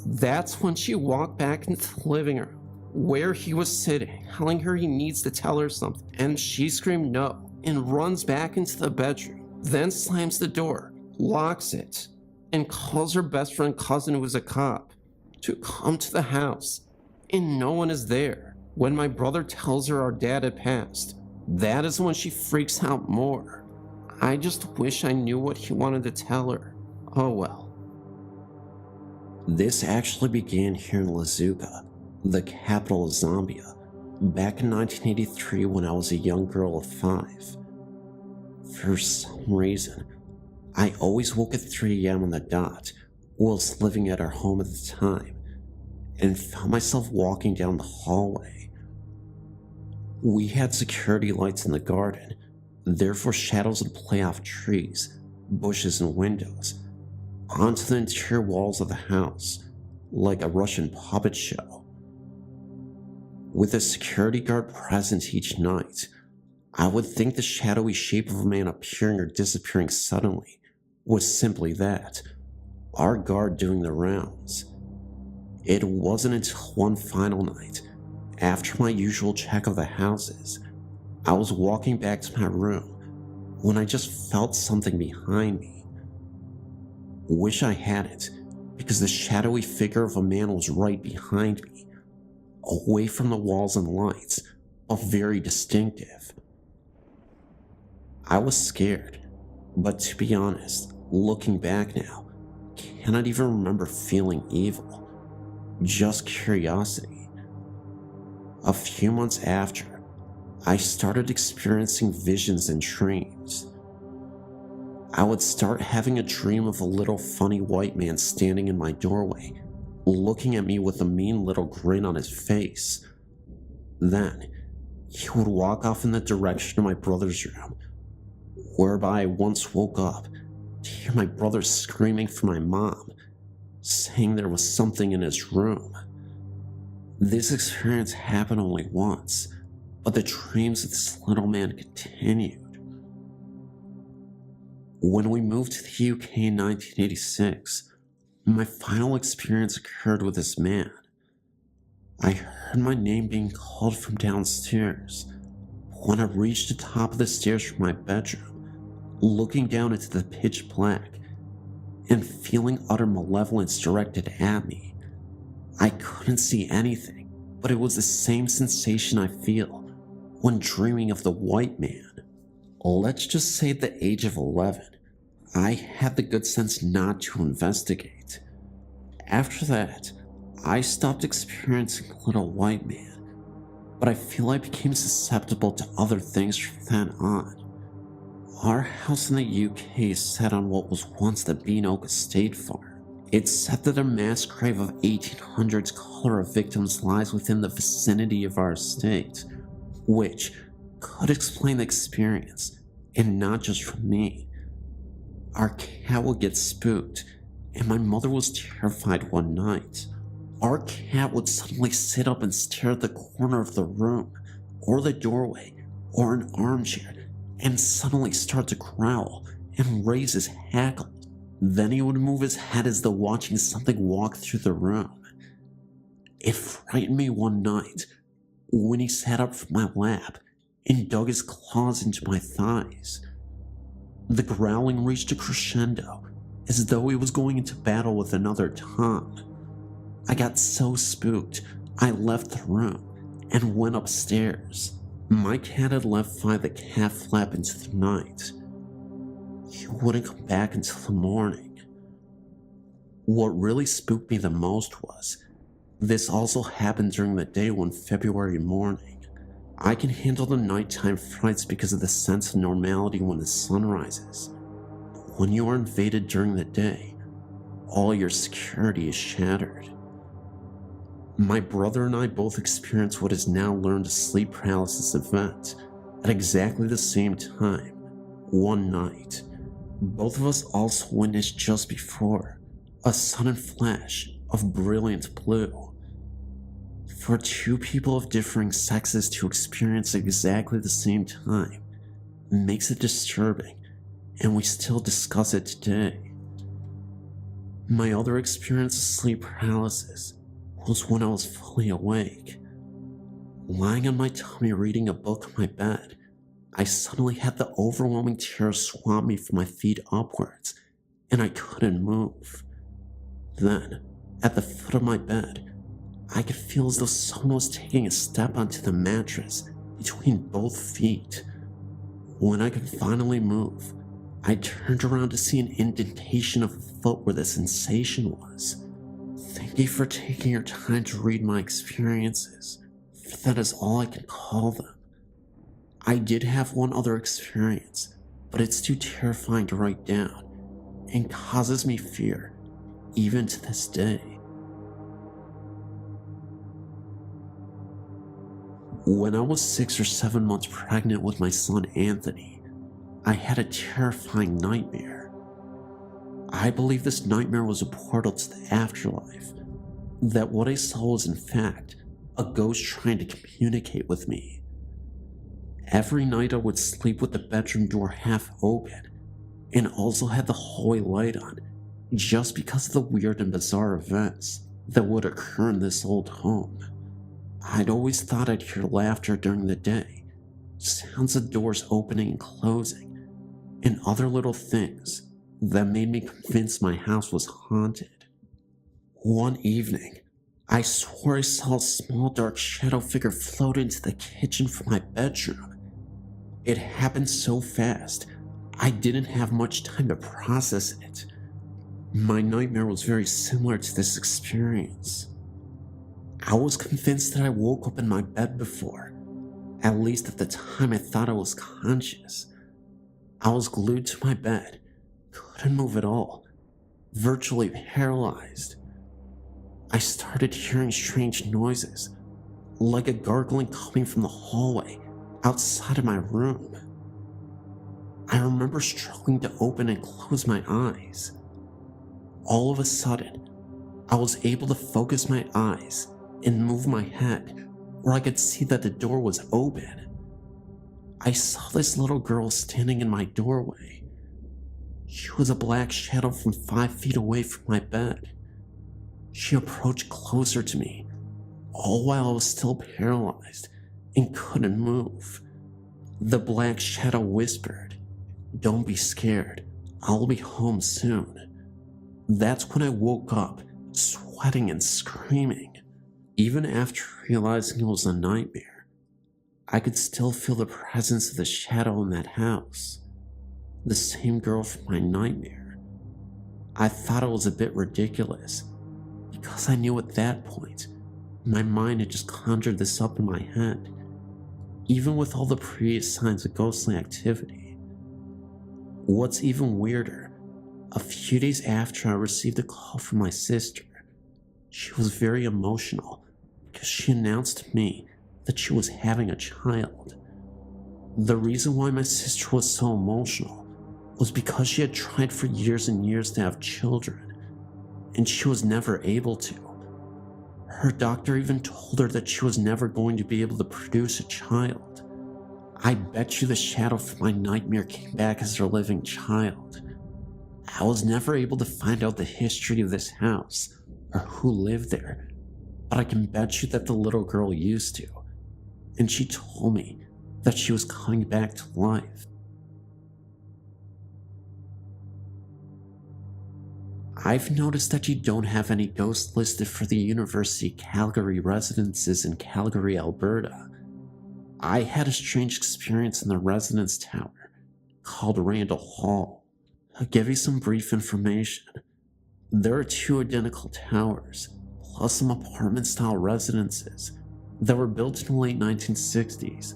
That's when she walked back into the living room, where he was sitting, telling her he needs to tell her something, and she screamed no, and runs back into the bedroom, then slams the door, locks it, and calls her best friend cousin, who was a cop, to come to the house, and no one is there. When my brother tells her our dad had passed, that is when she freaks out more. I just wish I knew what he wanted to tell her. Oh well. This actually began here in Lazuka, the capital of Zambia, back in 1983 when I was a young girl of 5. For some reason, I always woke at 3 a.m. on the dot whilst living at our home at the time, and found myself walking down the hallway. We had security lights in the garden, therefore shadows would play off trees, bushes, and windows onto the interior walls of the house, like a Russian puppet show. With a security guard present each night, I would think the shadowy shape of a man appearing or disappearing suddenly was simply that, our guard doing the rounds. It wasn't until one final night, after my usual check of the houses, I was walking back to my room when I just felt something behind me. Wish I hadn't, because the shadowy figure of a man was right behind me, away from the walls and lights, but very distinctive. I was scared, but to be honest, looking back now, cannot even remember feeling evil, just curiosity. A few months after, I started experiencing visions and dreams. I would start having a dream of a little funny white man standing in my doorway, looking at me with a mean little grin on his face. Then, he would walk off in the direction of my brother's room, whereby I once woke up to hear my brother screaming for my mom, saying there was something in his room. This experience happened only once, but the dreams of this little man continued. When we moved to the UK in 1986, my final experience occurred with this man. I heard my name being called from downstairs. When I reached the top of the stairs from my bedroom, looking down into the pitch black, and feeling utter malevolence directed at me, I couldn't see anything, but it was the same sensation I feel when dreaming of the white man. Let's just say at the age of 11, I had the good sense not to investigate. After that, I stopped experiencing Little White Man, but I feel I became susceptible to other things from then on. Our house in the UK is set on what was once the Beanoak Estate Farm. It's said that a mass grave of 1800s cholera victims lies within the vicinity of our estate, which could explain the experience, and not just from me. Our cat would get spooked, and my mother was terrified one night. Our cat would suddenly sit up and stare at the corner of the room, or the doorway, or an armchair, and suddenly start to growl and raise his hackles. Then he would move his head as though watching something walk through the room. It frightened me one night when he sat up from my lap and dug his claws into my thighs. The growling reached a crescendo, as though he was going into battle with another Tom. I got so spooked, I left the room and went upstairs. My cat had left by the cat flap into the night. He wouldn't come back until the morning. What really spooked me the most was, this also happened during the day one February morning. I can handle the nighttime frights because of the sense of normality when the sun rises. But when you are invaded during the day, all your security is shattered. My brother and I both experienced what is now learned as sleep paralysis event at exactly the same time, one night. Both of us also witnessed just before a sudden flash of brilliant blue. For two people of differing sexes to experience exactly the same time makes it disturbing, and we still discuss it today. My other experience of sleep paralysis was when I was fully awake. Lying on my tummy reading a book on my bed, I suddenly had the overwhelming terror swamp me from my feet upwards, and I couldn't move. Then, at the foot of my bed, I could feel as though someone was taking a step onto the mattress between both feet. When I could finally move, I turned around to see an indentation of a foot where the sensation was. Thank you for taking your time to read my experiences, for that is all I can call them. I did have one other experience, but it's too terrifying to write down, and causes me fear, even to this day. When I was 6 or 7 months pregnant with my son Anthony, I had a terrifying nightmare. I believe this nightmare was a portal to the afterlife, that what I saw was in fact a ghost trying to communicate with me. Every night I would sleep with the bedroom door half open, and also had the hallway light on, just because of the weird and bizarre events that would occur in this old home. I'd always thought I'd hear laughter during the day, sounds of doors opening and closing, and other little things that made me convinced my house was haunted. One evening, I swore I saw a small dark shadow figure float into the kitchen from my bedroom. It happened so fast, I didn't have much time to process it. My nightmare was very similar to this experience. I was convinced that I woke up in my bed before. At least at the time I thought I was conscious. I was glued to my bed, couldn't move at all, virtually paralyzed. I started hearing strange noises, like a gargling coming from the hallway outside of my room. I remember struggling to open and close my eyes. All of a sudden, I was able to focus my eyes and move my head where I could see that the door was open. I saw this little girl standing in my doorway. She was a black shadow from 5 feet away from my bed. She approached closer to me, all while I was still paralyzed and couldn't move. The black shadow whispered, "Don't be scared, I'll be home soon." That's when I woke up, sweating and screaming. Even after realizing it was a nightmare, I could still feel the presence of the shadow in that house. The same girl from my nightmare. I thought it was a bit ridiculous, because I knew at that point, my mind had just conjured this up in my head, even with all the previous signs of ghostly activity. What's even weirder, a few days after I received a call from my sister, she was very emotional because she announced to me that she was having a child. The reason why my sister was so emotional was because she had tried for years and years to have children, and she was never able to. Her doctor even told her that she was never going to be able to produce a child. I bet you the shadow from my nightmare came back as her living child. I was never able to find out the history of this house or who lived there, but I can bet you that the little girl used to, and she told me that she was coming back to life. I've noticed that you don't have any ghosts listed for the University of Calgary residences in Calgary, Alberta. I had a strange experience in the residence tower called Randall Hall. I'll give you some brief information. There are 2 identical towers, plus some apartment-style residences that were built in the late 1960s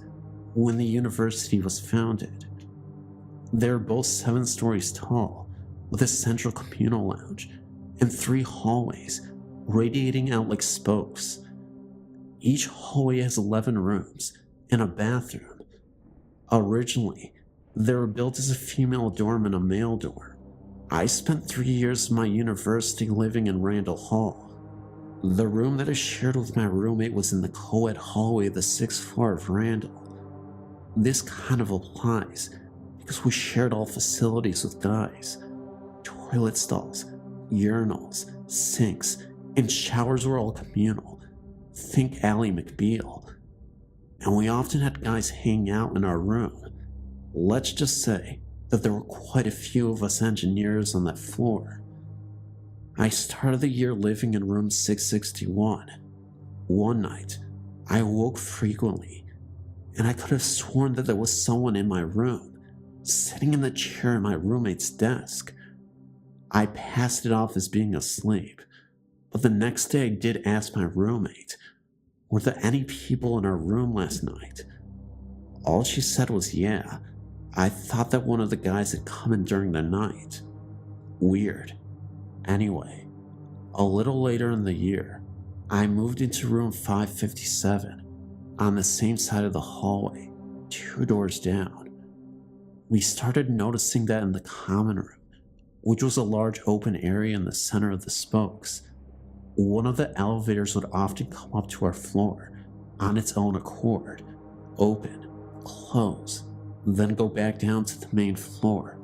when the university was founded. They're both 7 stories tall, with a central communal lounge and 3 hallways radiating out like spokes. Each hallway has 11 rooms and a bathroom. Originally, they were built as a female dorm and a male dorm. I spent 3 years of my university living in Randall Hall. The room that I shared with my roommate was in the co-ed hallway of the 6th floor of Randall. This kind of applies because we shared all facilities with guys. Toilet stalls, urinals, sinks, and showers were all communal. Think Ally McBeal. And we often had guys hang out in our room. Let's just say that there were quite a few of us engineers on that floor. I started the year living in room 661. One night, I woke frequently, and I could have sworn that there was someone in my room, sitting in the chair at my roommate's desk. I passed it off as being asleep, but the next day I did ask my roommate, were there any people in our room last night? All she said was yeah. I thought that one of the guys had come in during the night. Weird. Anyway, a little later in the year, I moved into room 557, on the same side of the hallway, 2 doors down. We started noticing that in the common room, which was a large open area in the center of the spokes, one of the elevators would often come up to our floor on its own accord, open, close, then go back down to the main floor.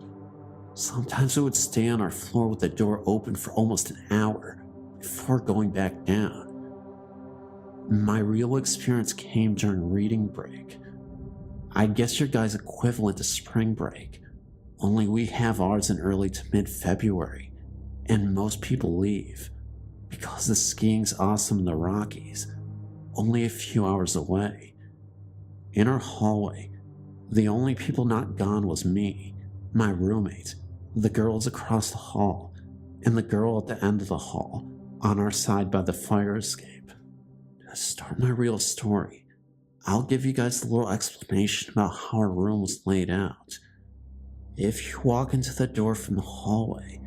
Sometimes it would stay on our floor with the door open for almost an hour before going back down. My real experience came during reading break. I guess your guys' equivalent to spring break, only we have ours in early to mid-February, and most people leave because the skiing's awesome in the Rockies, only a few hours away. In our hallway, the only people not gone was me, my roommate, the girls across the hall, and the girl at the end of the hall, on our side by the fire escape. To start my real story, I'll give you guys a little explanation about how our room was laid out. If you walk into the door from the hallway,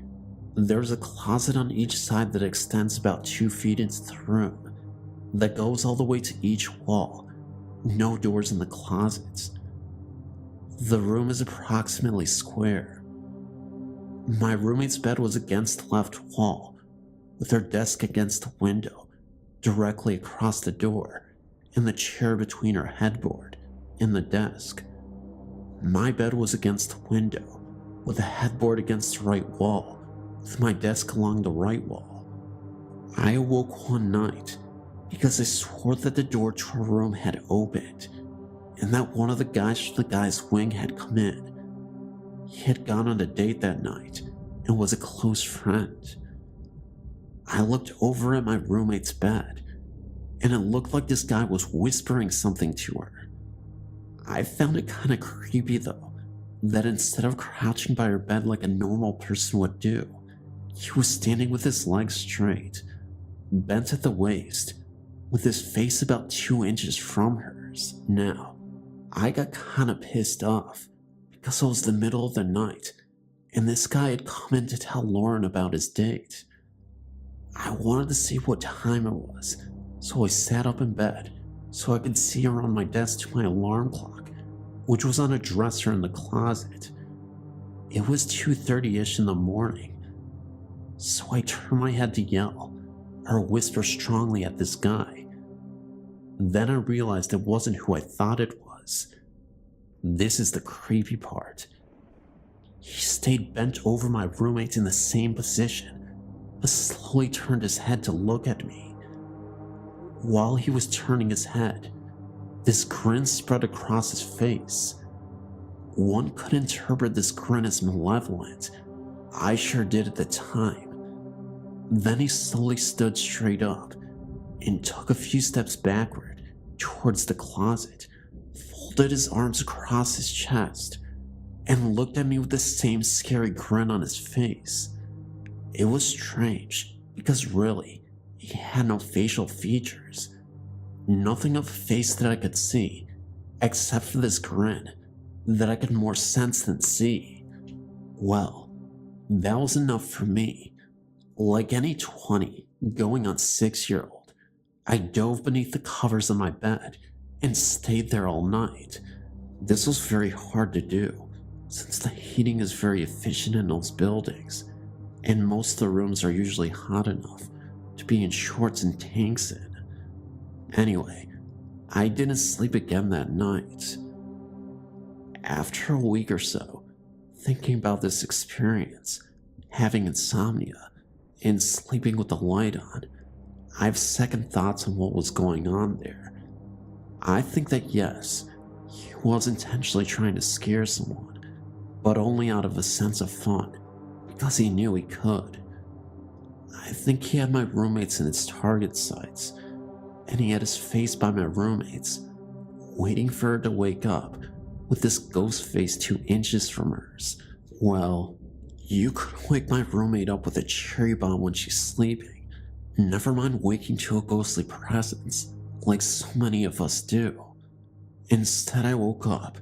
there's a closet on each side that extends about 2 feet into the room, that goes all the way to each wall. No doors in the closets. The room is approximately square. My roommate's bed was against the left wall, with her desk against the window, directly across the door, and the chair between her headboard and the desk. My bed was against the window, with the headboard against the right wall, with my desk along the right wall. I awoke one night because I swore that the door to our room had opened, and that one of the guys from the guy's wing had come in. He had gone on a date that night and was a close friend. I looked over at my roommate's bed, and it looked like this guy was whispering something to her. I found it kind of creepy though, that instead of crouching by her bed like a normal person would do, he was standing with his legs straight, bent at the waist, with his face about 2 inches from hers. Now, I got kinda pissed off because it was the middle of the night and this guy had come in to tell Lauren about his date. I wanted to see what time it was, so I sat up in bed so I could see around my desk to my alarm clock, which was on a dresser in the closet. It was 2:30-ish in the morning, so I turned my head to yell or whisper strongly at this guy. Then I realized it wasn't who I thought it was. This is the creepy part. He stayed bent over my roommate in the same position, but slowly turned his head to look at me. While he was turning his head, this grin spread across his face. One could interpret this grin as malevolent. I sure did at the time. Then he slowly stood straight up and took a few steps backward towards the closet, folded his arms across his chest, and looked at me with the same scary grin on his face. It was strange, because really, he had no facial features. Nothing of a face that I could see, except for this grin that I could more sense than see. Well, that was enough for me. Like any 20 going on 6-year-old, I dove beneath the covers of my bed and stayed there all night. This was very hard to do, since the heating is very efficient in those buildings, and most of the rooms are usually hot enough to be in shorts and tanks in. Anyway, I didn't sleep again that night. After a week or so, thinking about this experience, having insomnia, and sleeping with the light on, I have second thoughts on what was going on there. I think that yes, he was intentionally trying to scare someone, but only out of a sense of fun, because he knew he could. I think he had my roommates in his target sights, and he had his face by my roommates, waiting for her to wake up with this ghost face 2 inches from hers. Well, you could wake my roommate up with a cherry bomb when she's sleeping, never mind waking to a ghostly presence, like so many of us do. Instead, I woke up,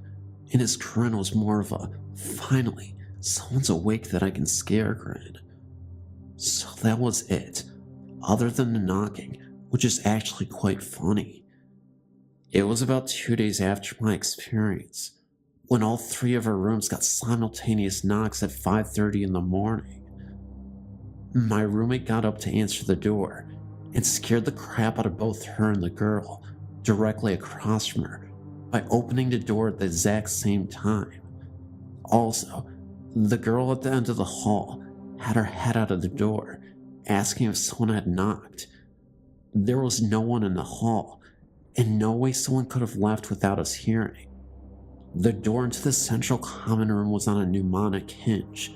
and his grin was more of a, finally, someone's awake that I can scare grin. So that was it, other than the knocking, which is actually quite funny. It was about 2 days after my experience, when all 3 of our rooms got simultaneous knocks at 5:30 in the morning. My roommate got up to answer the door, and scared the crap out of both her and the girl directly across from her by opening the door at the exact same time. Also, the girl at the end of the hall had her head out of the door, asking if someone had knocked. There was no one in the hall, and no way someone could have left without us hearing. The door into the central common room was on a mnemonic hinge,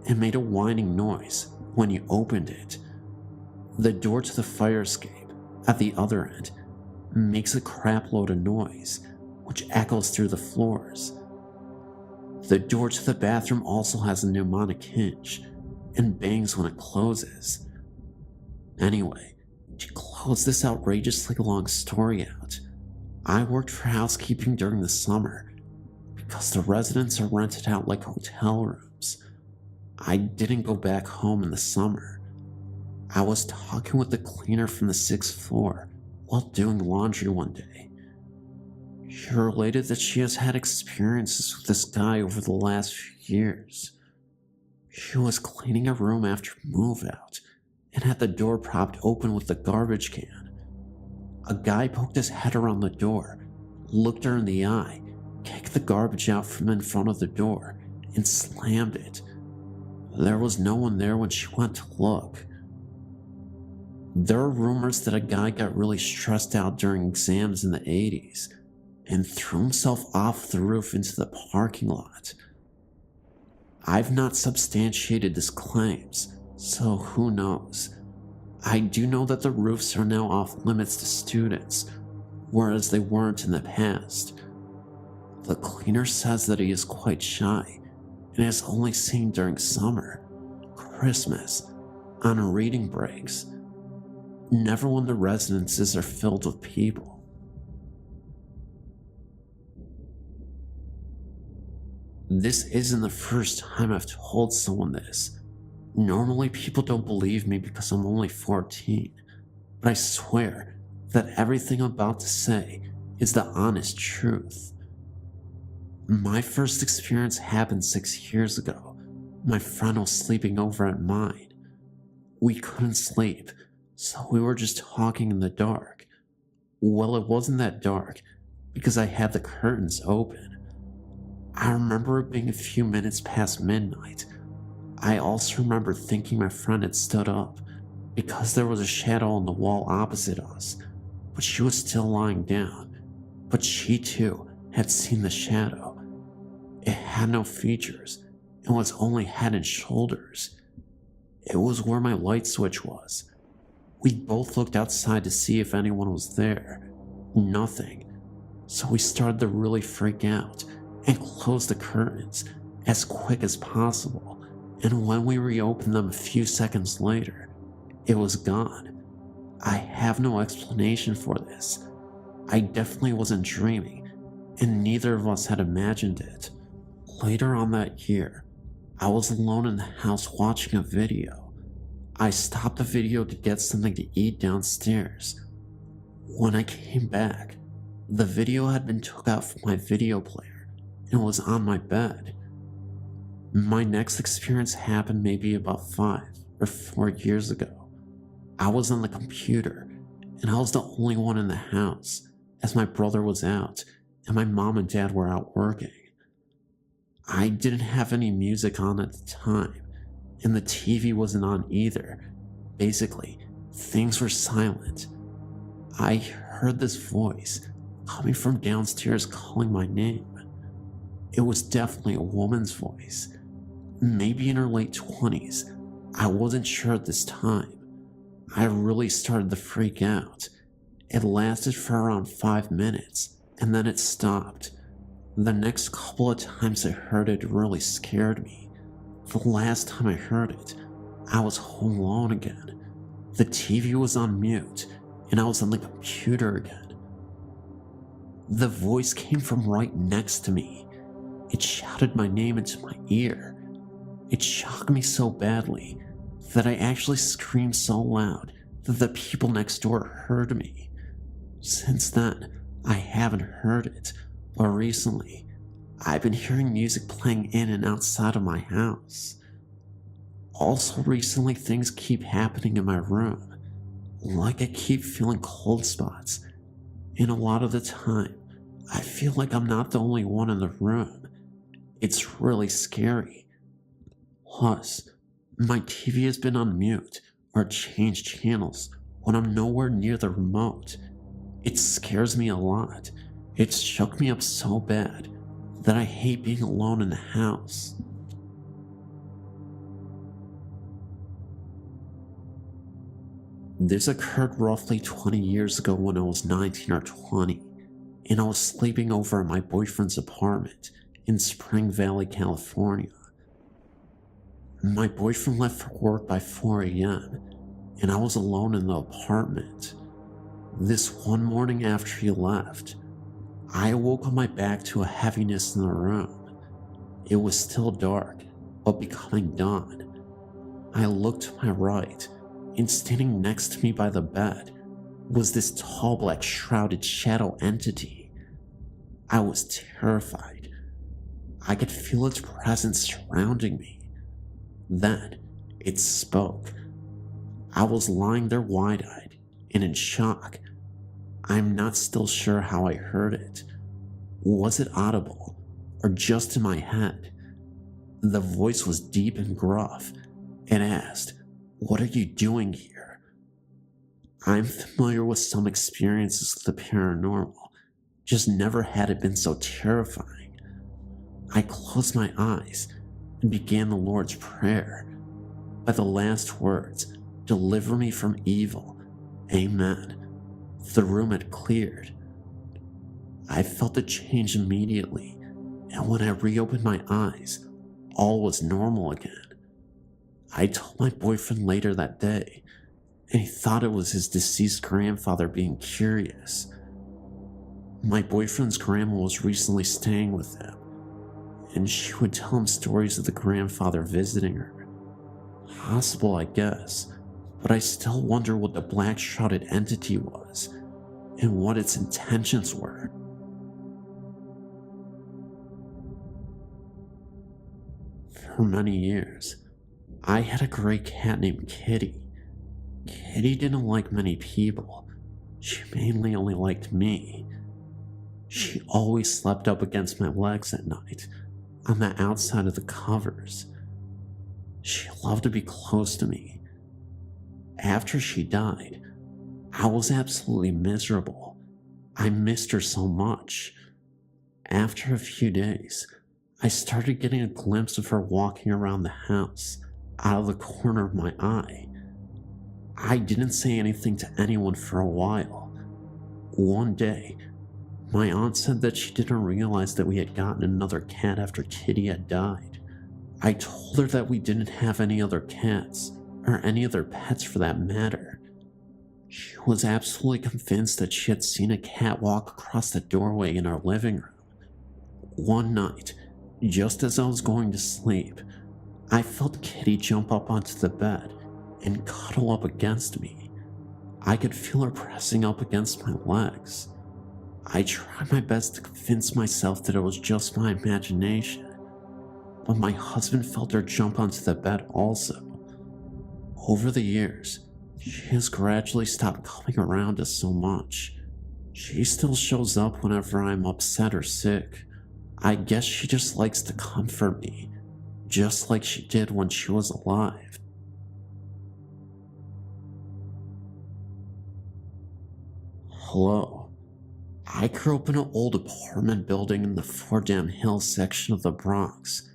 and made a whining noise when you opened it. The door to the fire escape, at the other end, makes a crapload of noise, which echoes through the floors. The door to the bathroom also has a mnemonic hinge, and bangs when it closes. Anyway, to close this outrageously long story out, I worked for housekeeping during the summer, because the residents are rented out like hotel rooms. I didn't go back home in the summer. I was talking with the cleaner from the 6th floor while doing laundry one day. She related that she has had experiences with this guy over the last few years. She was cleaning a room after move out and had the door propped open with the garbage can. A guy poked his head around the door, looked her in the eye, kicked the garbage out from in front of the door, and slammed it. There was no one there when she went to look. There are rumors that a guy got really stressed out during exams in the 80s and threw himself off the roof into the parking lot. I've not substantiated his claims, so who knows. I do know that the roofs are now off limits to students, whereas they weren't in the past. The cleaner says that he is quite shy and is only seen during summer, Christmas, on reading breaks. Never when the residences are filled with people. This isn't the first time I've told someone this. Normally people don't believe me because I'm only 14, but I swear that everything I'm about to say is the honest truth. My first experience happened 6 years ago. My friend was sleeping over at mine. We couldn't sleep, so we were just talking in the dark. Well, it wasn't that dark because I had the curtains open. I remember it being a few minutes past midnight. I also remember thinking my friend had stood up because there was a shadow on the wall opposite us, but she was still lying down. But she too had seen the shadow. It had no features and was only head and shoulders. It was where my light switch was. We both looked outside to see if anyone was there. Nothing. So we started to really freak out and closed the curtains as quick as possible. And when we reopened them a few seconds later, it was gone. I have no explanation for this. I definitely wasn't dreaming, and neither of us had imagined it. Later on that year, I was alone in the house watching a video. I stopped the video to get something to eat downstairs. When I came back, the video had been took out from my video player and was on my bed. My next experience happened maybe about 5 or 4 years ago. I was on the computer, and I was the only one in the house, as my brother was out and my mom and dad were out working. I didn't have any music on at the time, and the TV wasn't on either. Basically, things were silent. I heard this voice coming from downstairs calling my name. It was definitely a woman's voice, maybe in her late 20s. I wasn't sure at this time. I really started to freak out. It lasted for around 5 minutes, and then it stopped. The next couple of times I heard it really scared me. The last time I heard it, I was home alone again. The TV was on mute, and I was on the computer again. The voice came from right next to me. It shouted my name into my ear. It shocked me so badly that I actually screamed so loud that the people next door heard me. Since then, I haven't heard it, but recently, I've been hearing music playing in and outside of my house. Also recently, things keep happening in my room. Like I keep feeling cold spots, and a lot of the time, I feel like I'm not the only one in the room. It's really scary. Plus, my TV has been on mute or changed channels when I'm nowhere near the remote. It scares me a lot. It's shook me up so bad that I hate being alone in the house. This occurred roughly 20 years ago when I was 19 or 20, and I was sleeping over at my boyfriend's apartment in Spring Valley, California. My boyfriend left for work by 4 a.m., and I was alone in the apartment. This one morning after he left, I awoke on my back to a heaviness in the room. It was still dark, but becoming dawn. I looked to my right, and standing next to me by the bed was this tall black shrouded shadow entity. I was terrified. I could feel its presence surrounding me. Then it spoke. I was lying there wide-eyed and in shock. I'm not still sure how I heard it. Was it audible or just in my head? The voice was deep and gruff and asked, "What are you doing here?" I'm familiar with some experiences with the paranormal, just never had it been so terrifying. I closed my eyes and began the Lord's Prayer. By the last words, "Deliver me from evil. Amen." The room had cleared. I felt a change immediately, and when I reopened my eyes, all was normal again. I told my boyfriend later that day, and he thought it was his deceased grandfather being curious. My boyfriend's grandma was recently staying with him, and she would tell him stories of the grandfather visiting her. Possible, I guess, but I still wonder what the black-shrouded entity was and what its intentions were. For many years, I had a gray cat named Kitty. Kitty didn't like many people. She mainly only liked me. She always slept up against my legs at night, on the outside of the covers. She loved to be close to me. After she died, I was absolutely miserable. I missed her so much. After a few days, I started getting a glimpse of her walking around the house, out of the corner of my eye. I didn't say anything to anyone for a while. One day, my aunt said that she didn't realize that we had gotten another cat after Kitty had died. I told her that we didn't have any other cats, or any other pets for that matter. She was absolutely convinced that she had seen a cat walk across the doorway in our living room. One night, just as I was going to sleep, I felt Kitty jump up onto the bed and cuddle up against me. I could feel her pressing up against my legs. I tried my best to convince myself that it was just my imagination, but my husband felt her jump onto the bed also. Over the years, she has gradually stopped coming around us so much. She still shows up whenever I'm upset or sick. I guess she just likes to comfort me, just like she did when she was alive. Hello. I grew up in an old apartment building in the Fordham Hills section of the Bronx.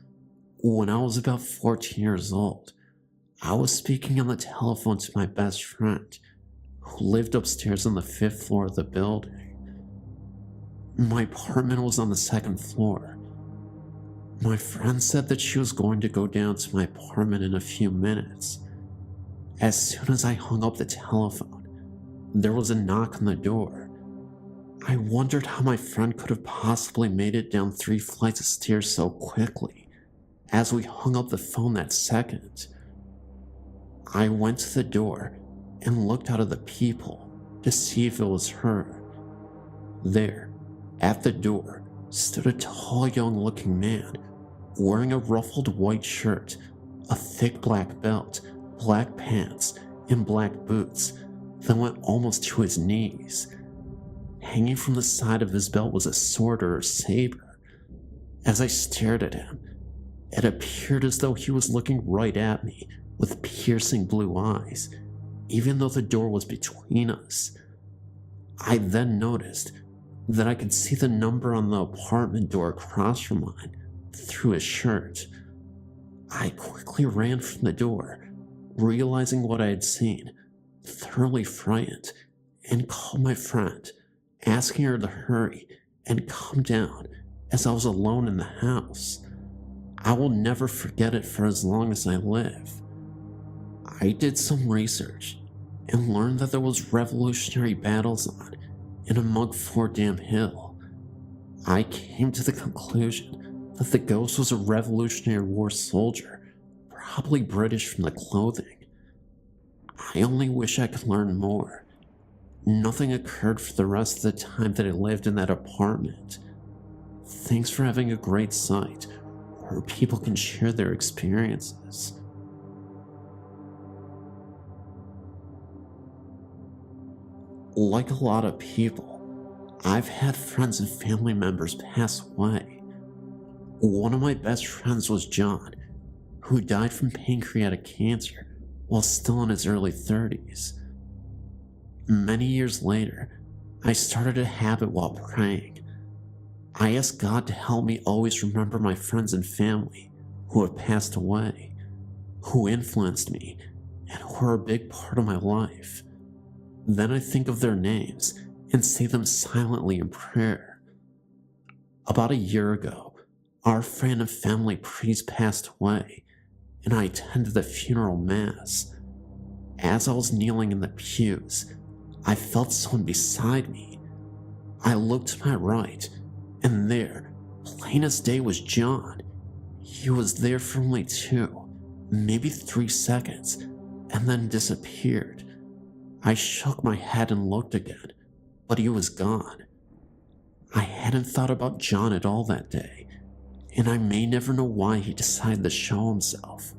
When I was about 14 years old, I was speaking on the telephone to my best friend, who lived upstairs on the 5th floor of the building. My apartment was on the 2nd floor. My friend said that she was going to go down to my apartment in a few minutes. As soon as I hung up the telephone, there was a knock on the door. I wondered how my friend could have possibly made it down 3 flights of stairs so quickly. As we hung up the phone that second, I went to the door and looked out at the people to see if it was her. There, at the door, stood a tall, young-looking man wearing a ruffled white shirt, a thick black belt, black pants, and black boots that went almost to his knees. Hanging from the side of his belt was a sword or a saber. As I stared at him, it appeared as though he was looking right at me with piercing blue eyes, even though the door was between us. I then noticed that I could see the number on the apartment door across from mine through his shirt. I quickly ran from the door, realizing what I had seen, thoroughly frightened, and called my friend, asking her to hurry and come down as I was alone in the house. I will never forget it for as long as I live. I did some research and learned that there was Revolutionary battles on in among Fordham Hill. I came to the conclusion that the ghost was a Revolutionary War soldier, probably British from the clothing. I only wish I could learn more. Nothing occurred for the rest of the time that I lived in that apartment. Thanks for having a great site where people can share their experiences. Like a lot of people, I've had friends and family members pass away. One of my best friends was John, who died from pancreatic cancer while still in his early 30s. Many years later, I started a habit while praying. I asked God to help me always remember my friends and family who have passed away, who influenced me, and who are a big part of my life. Then I think of their names and say them silently in prayer. About a year ago, our friend and family priest passed away, and I attended the funeral mass. As I was kneeling in the pews, I felt someone beside me. I looked to my right, and there, plain as day, was John. He was there for only 2, maybe 3 seconds, and then disappeared. I shook my head and looked again, but he was gone. I hadn't thought about John at all that day, and I may never know why he decided to show himself.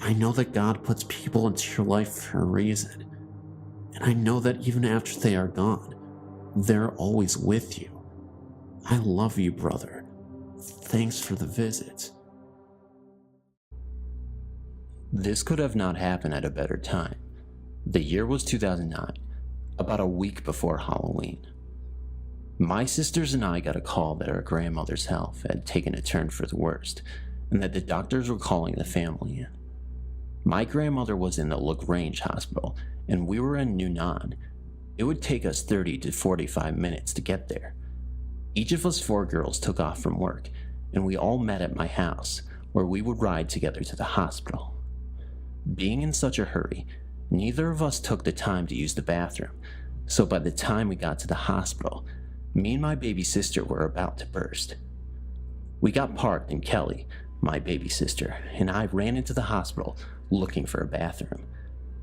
I know that God puts people into your life for a reason, and I know that even after they are gone, they're always with you. I love you, brother. Thanks for the visit. This could have not happened at a better time. The year was 2009, about a week before Halloween. My sisters and I got a call that our grandmother's health had taken a turn for the worst, and that the doctors were calling the family in. My grandmother was in the LaGrange Hospital, and we were in Newnan. It would take us 30 to 45 minutes to get there. Each of us 4 girls took off from work, and we all met at my house, where we would ride together to the hospital. Being in such a hurry, neither of us took the time to use the bathroom, so by the time we got to the hospital, me and my baby sister were about to burst. We got parked, and Kelly, my baby sister, and I ran into the hospital looking for a bathroom.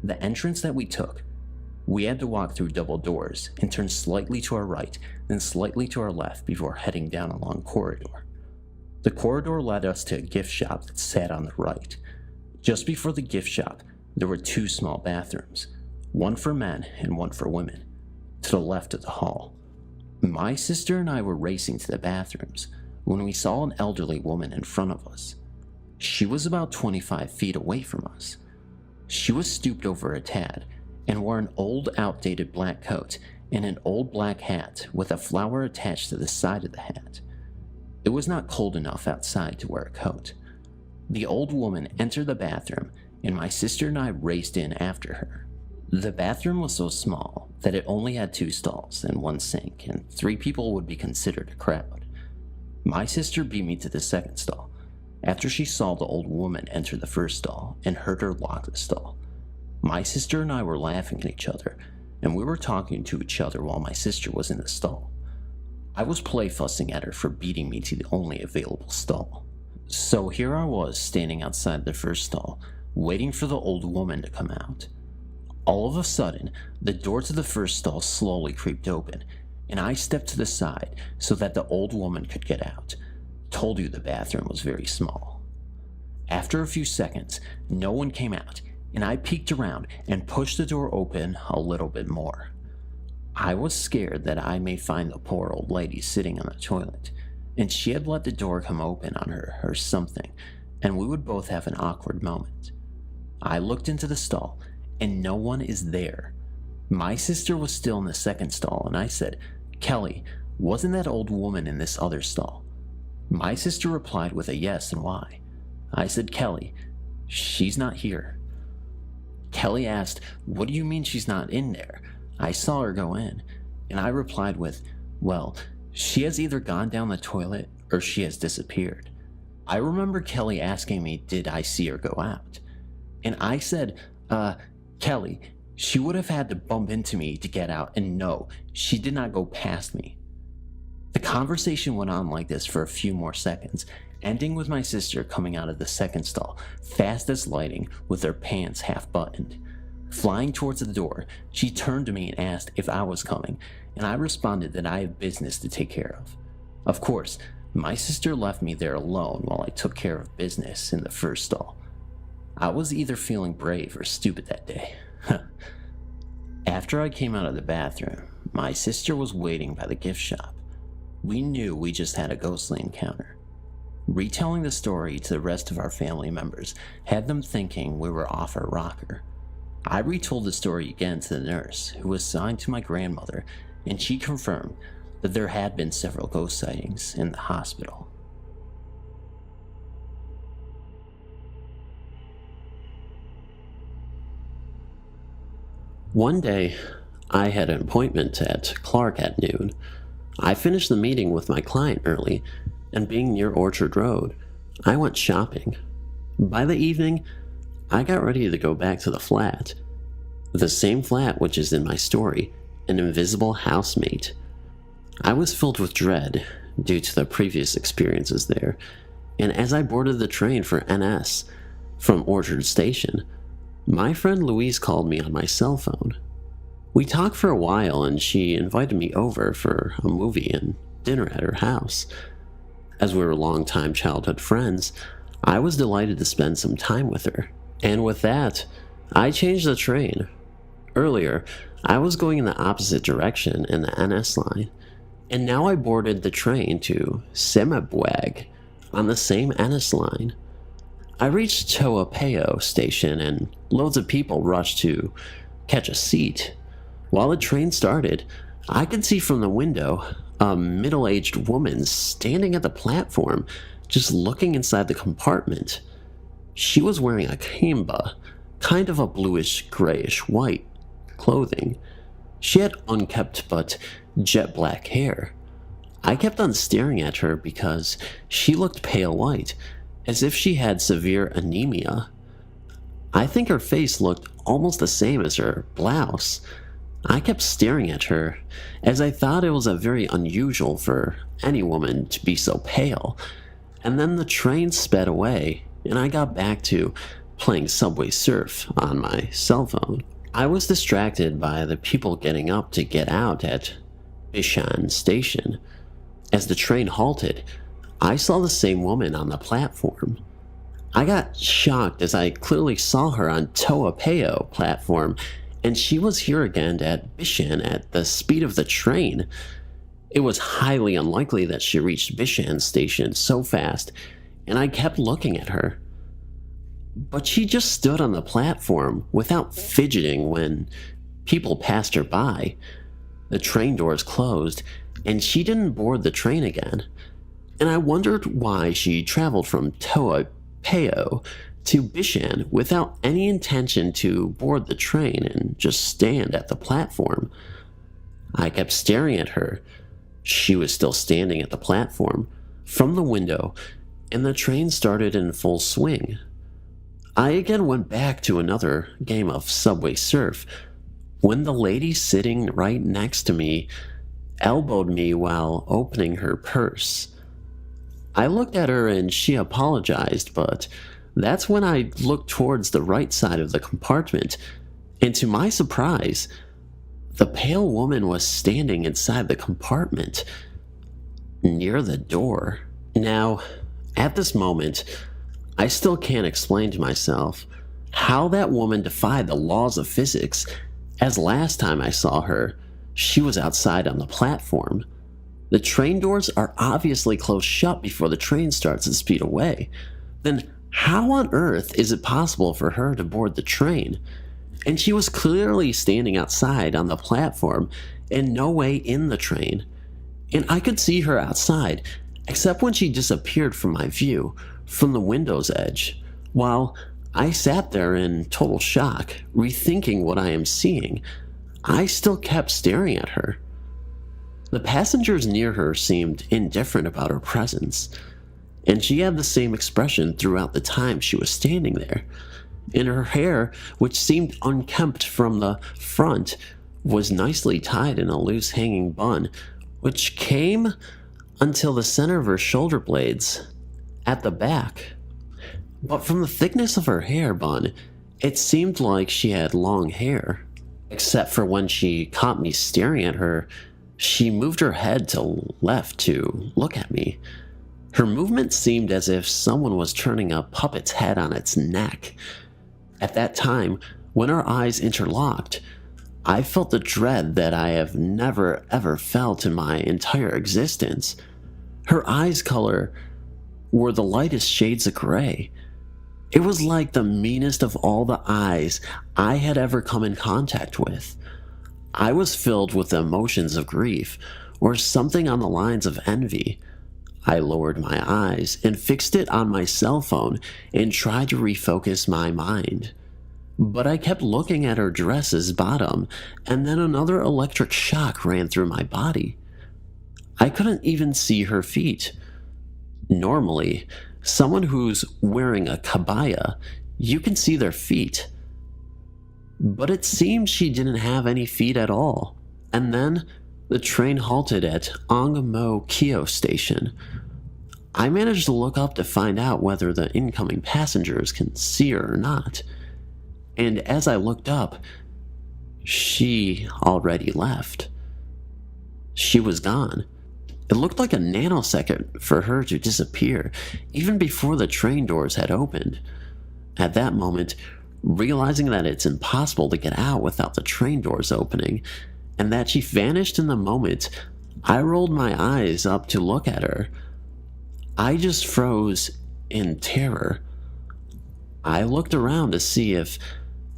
The entrance that we took, we had to walk through double doors and turn slightly to our right, then slightly to our left before heading down a long corridor. The corridor led us to a gift shop that sat on the right. Just before the gift shop, there were 2 small bathrooms, one for men and one for women, to the left of the hall. My sister and I were racing to the bathrooms when we saw an elderly woman in front of us. She was about 25 feet away from us. She was stooped over a tad and wore an old, outdated black coat and an old black hat with a flower attached to the side of the hat. It was not cold enough outside to wear a coat. The old woman entered the bathroom, and my sister and I raced in after her. The bathroom was so small that it only had 2 stalls and 1 sink, and 3 people would be considered a crowd. My sister beat me to the second stall, after she saw the old woman enter the first stall and heard her lock the stall. My sister and I were laughing at each other, and we were talking to each other while my sister was in the stall. I was play fussing at her for beating me to the only available stall. So here I was standing outside the first stall, waiting for the old woman to come out. All of a sudden, the door to the first stall slowly creaked open, and I stepped to the side so that the old woman could get out. Told you the bathroom was very small. After a few seconds, no one came out, and I peeked around and pushed the door open a little bit more. I was scared that I may find the poor old lady sitting on the toilet, and she had let the door come open on her or something, and we would both have an awkward moment. I looked into the stall, and no one is there. My sister was still in the second stall, and I said, "Kelly, wasn't that old woman in this other stall?" My sister replied with a yes and why. I said, "Kelly, she's not here." Kelly asked, "What do you mean she's not in there? I saw her go in." And I replied with, "Well, she has either gone down the toilet or she has disappeared." I remember Kelly asking me, did I see her go out? And I said, Kelly, she would have had to bump into me to get out, and no, she did not go past me. The conversation went on like this for a few more seconds, ending with my sister coming out of the second stall, fast as lightning, with her pants half buttoned. Flying towards the door, she turned to me and asked if I was coming, and I responded that I have business to take care of. Of course, my sister left me there alone while I took care of business in the first stall. I was either feeling brave or stupid that day. After I came out of the bathroom, my sister was waiting by the gift shop. We knew we just had a ghostly encounter. Retelling the story to the rest of our family members had them thinking we were off our rocker. I retold the story again to the nurse, who was assigned to my grandmother, and she confirmed that there had been several ghost sightings in the hospital. One day, I had an appointment at Clark at noon. I finished the meeting with my client early, and being near Orchard Road, I went shopping. By the evening, I got ready to go back to the flat, The same flat which is in my story, an invisible housemate. I was filled with dread due to the previous experiences there, and as I boarded the train for NS from Orchard Station, my friend Louise called me on my cell phone. We talked for a while and she invited me over for a movie and dinner at her house. As we were longtime childhood friends, I was delighted to spend some time with her. And with that, I changed the train. Earlier, I was going in the opposite direction in the NS line, and now I boarded the train to Semebwag on the same NS line. I reached Toapeo station and loads of people rushed to catch a seat. While the train started, I could see from the window a middle-aged woman standing at the platform, just looking inside the compartment. She was wearing a kimba, kind of a bluish grayish white clothing. She had unkempt but jet black hair. I kept on staring at her because she looked pale white, as if she had severe anemia. I think her face looked almost the same as her blouse. I kept staring at her, as I thought it was very unusual for any woman to be so pale, and then the train sped away, and I got back to playing Subway Surf on my cell phone. I was distracted by the people getting up to get out at Bishan Station. As the train halted, I saw the same woman on the platform. I got shocked as I clearly saw her on Toapeo platform, and she was here again at Bishan at the speed of the train. It was highly unlikely that she reached Bishan Station so fast, and I kept looking at her. But she just stood on the platform without fidgeting when people passed her by. The train doors closed, and she didn't board the train again. And I wondered why she traveled from Toapeo to Bishan without any intention to board the train and just stand at the platform. I kept staring at her. She was still standing at the platform, from the window, and the train started in full swing. I again went back to another game of Subway Surf, when the lady sitting right next to me elbowed me while opening her purse. I looked at her and she apologized, but that's when I looked towards the right side of the compartment, and to my surprise, the pale woman was standing inside the compartment, near the door. Now, at this moment, I still can't explain to myself how that woman defied the laws of physics, as last time I saw her, she was outside on the platform. The train doors are obviously closed shut before the train starts to speed away. Then how on earth is it possible for her to board the train? And she was clearly standing outside on the platform and no way in the train. And I could see her outside, except when she disappeared from my view, from the window's edge, while I sat there in total shock, rethinking what I am seeing. I still kept staring at her. The passengers near her seemed indifferent about her presence, and she had the same expression throughout the time she was standing there. And her hair, which seemed unkempt from the front, was nicely tied in a loose hanging bun, which came until the center of her shoulder blades at the back. But from the thickness of her hair bun, it seemed like she had long hair. Except for when she caught me staring at her, she moved her head to left to look at me. Her movement seemed as if someone was turning a puppet's head on its neck. At that time, when our eyes interlocked, I felt the dread that I have never ever felt in my entire existence. Her eyes' color were the lightest shades of gray. It was like the meanest of all the eyes I had ever come in contact with. I was filled with the emotions of grief, or something on the lines of envy. I lowered my eyes and fixed it on my cell phone and tried to refocus my mind. But I kept looking at her dress's bottom, and then another electric shock ran through my body. I couldn't even see her feet. Normally, someone who's wearing a kabaya, you can see their feet. but it seemed she didn't have any feet at all. And then the train halted at Angmo Kyo Station. I managed to look up to find out whether the incoming passengers can see her or not. And as I looked up, she already left. She was gone. It looked like a nanosecond for her to disappear, even before the train doors had opened. At that moment, realizing that it's impossible to get out without the train doors opening, and that she vanished in the moment, I rolled my eyes up to look at her. I just froze in terror. I looked around to see if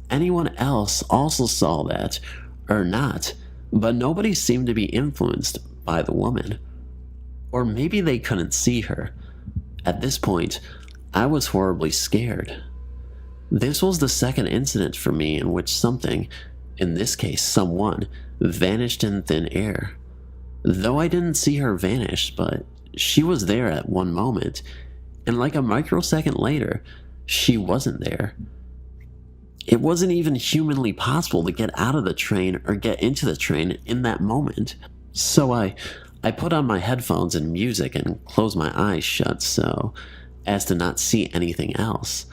anyone else also saw that or not, but nobody seemed to be influenced by the woman. Or maybe they couldn't see her. At this point, I was horribly scared. This was the second incident for me in which something, in this case someone, vanished in thin air. Though I didn't see her vanish, but she was there at one moment, and like a microsecond later, she wasn't there. It wasn't even humanly possible to get out of the train or get into the train in that moment. So I put on my headphones and music and closed my eyes shut so as to not see anything else.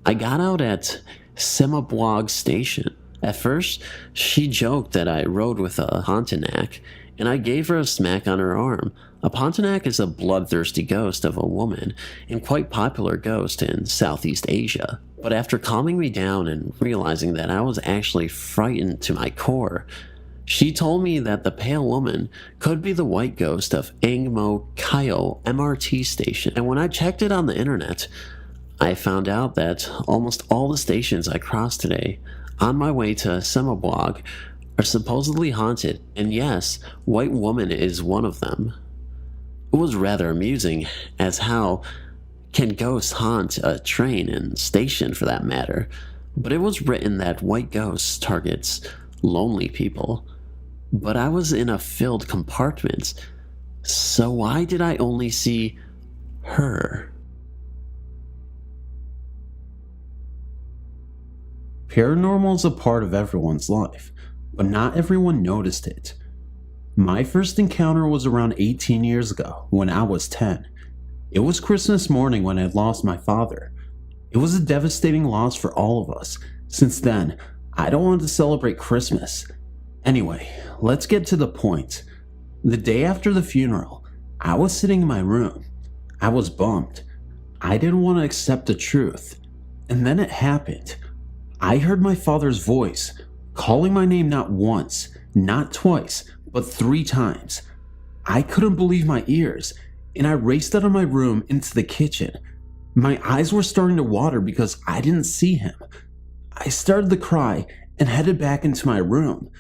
I got out at Semabwag Station. At first, she joked that I rode with a Pontiac, and I gave her a smack on her arm. A Pontiac is a bloodthirsty ghost of a woman, and quite popular ghost in Southeast Asia. But after calming me down and realizing that I was actually frightened to my core, she told me that the pale woman could be the white ghost of Angmo Kyo MRT station. And when I checked it on the internet, I found out that almost all the stations I crossed today on my way to Semabwag are supposedly haunted, and yes, White Woman is one of them. It was rather amusing, as how can ghosts haunt a train and station for that matter, but it was written that white ghosts targets lonely people. But I was in a filled compartment, so why did I only see her? Paranormal is a part of everyone's life, but not everyone noticed it. My first encounter was around 18 years ago, when I was 10. It was Christmas morning when I lost my father. It was a devastating loss for all of us. Since then, I don't want to celebrate Christmas. Anyway, let's get to the point. The day after the funeral, I was sitting in my room. I was bummed. I didn't want to accept the truth. And then it happened. I heard my father's voice, calling my name not once, not twice, but 3 times. I couldn't believe my ears, and I raced out of my room into the kitchen. My eyes were starting to water because I didn't see him. I started to cry and headed back into my room.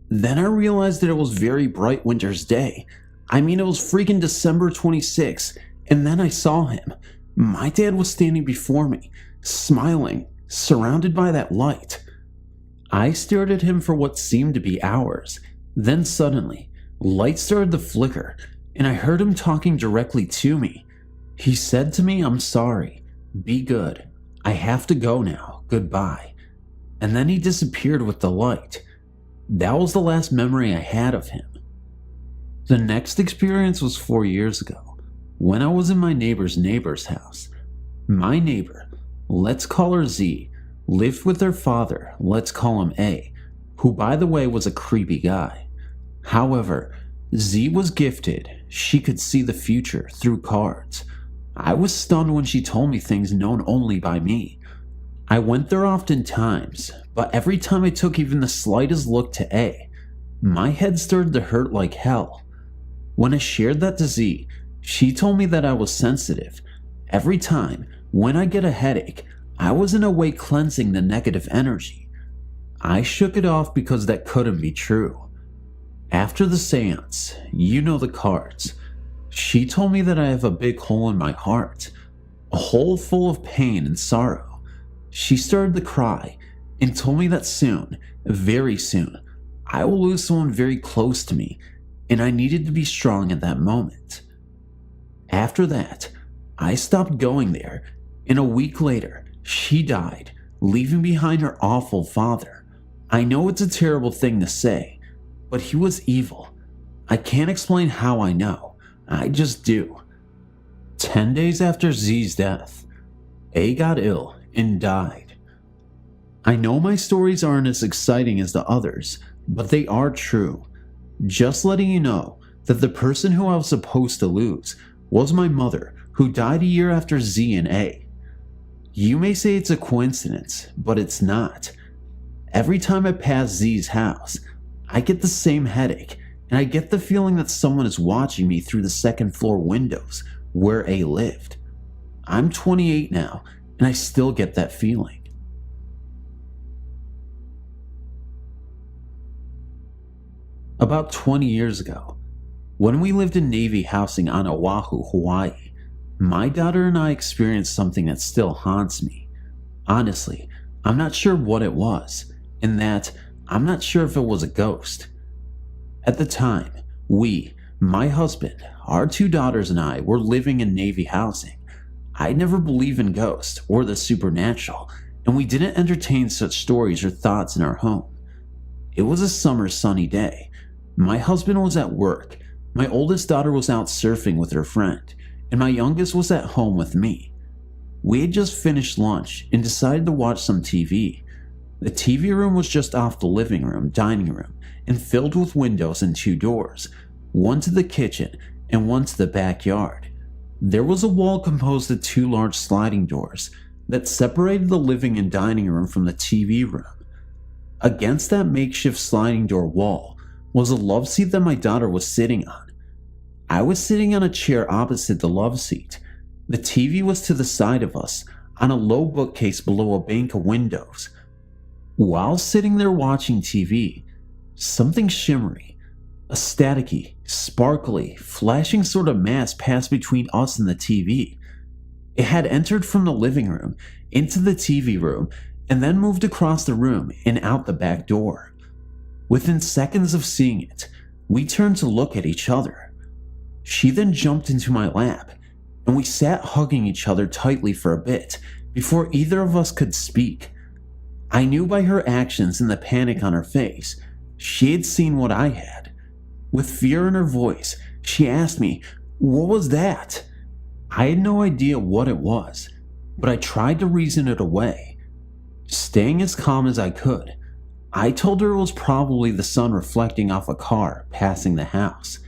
Then I realized that it was very bright winter's day. I mean, it was freaking December 26th, and then I saw him. My dad was standing before me, smiling, surrounded by that light. I stared at him for what seemed to be hours. Then suddenly, light started to flicker, and I heard him talking directly to me. He said to me, "I'm sorry. Be good. I have to go now. Goodbye." And then he disappeared with the light. That was the last memory I had of him. The next experience was 4 years ago, when I was in my neighbor's house. My neighbor, let's call her Z, lived with her father, let's call him A, who by the way was a creepy guy. However, Z was gifted. She could see the future through cards. I was stunned when she told me things known only by me. I went there often times, but every time I took even the slightest look to A, my head started to hurt like hell. When I shared that to Z, she told me that I was sensitive. Every time, when I get a headache, I was in a way cleansing the negative energy. I shook it off because that couldn't be true. After the seance, you know the cards. She told me that I have a big hole in my heart, a hole full of pain and sorrow. She started to cry and told me that soon, very soon, I will lose someone very close to me, and I needed to be strong at that moment. After that, I stopped going there, and a week later, she died, leaving behind her awful father. I know it's a terrible thing to say, but he was evil. I can't explain how I know. I just do. 10 days after Z's death, A got ill and died. I know my stories aren't as exciting as the others, but they are true. Just letting you know that the person who I was supposed to lose was my mother, who died a year after Z and A. You may say it's a coincidence, but it's not. Every time I pass Z's house, I get the same headache, and I get the feeling that someone is watching me through the second floor windows where A lived. I'm 28 now, and I still get that feeling. About 20 years ago, when we lived in Navy housing on Oahu, Hawaii, my daughter and I experienced something that still haunts me. Honestly, I'm not sure what it was, and that I'm not sure if it was a ghost. At the time, we, my husband, our 2 daughters and I were living in Navy housing. I never believed in ghosts or the supernatural, and we didn't entertain such stories or thoughts in our home. It was a summer sunny day. My husband was at work, my oldest daughter was out surfing with her friend, and my youngest was at home with me. We had just finished lunch and decided to watch some TV. The TV room was just off the living room, dining room, and filled with windows and 2 doors, one to the kitchen and one to the backyard. There was a wall composed of 2 large sliding doors that separated the living and dining room from the TV room. Against that makeshift sliding door wall was a love seat that my daughter was sitting on. I was sitting on a chair opposite the love seat. The TV was to the side of us, on a low bookcase below a bank of windows. While sitting there watching TV, something shimmery, a staticky, sparkly, flashing sort of mass passed between us and the TV. It had entered from the living room into the TV room and then moved across the room and out the back door. Within seconds of seeing it, we turned to look at each other. She then jumped into my lap, and we sat hugging each other tightly for a bit before either of us could speak. I knew by her actions and the panic on her face, she had seen what I had. With fear in her voice, she asked me, "What was that?" I had no idea what it was, but I tried to reason it away. Staying as calm as I could, I told her it was probably the sun reflecting off a car passing the house.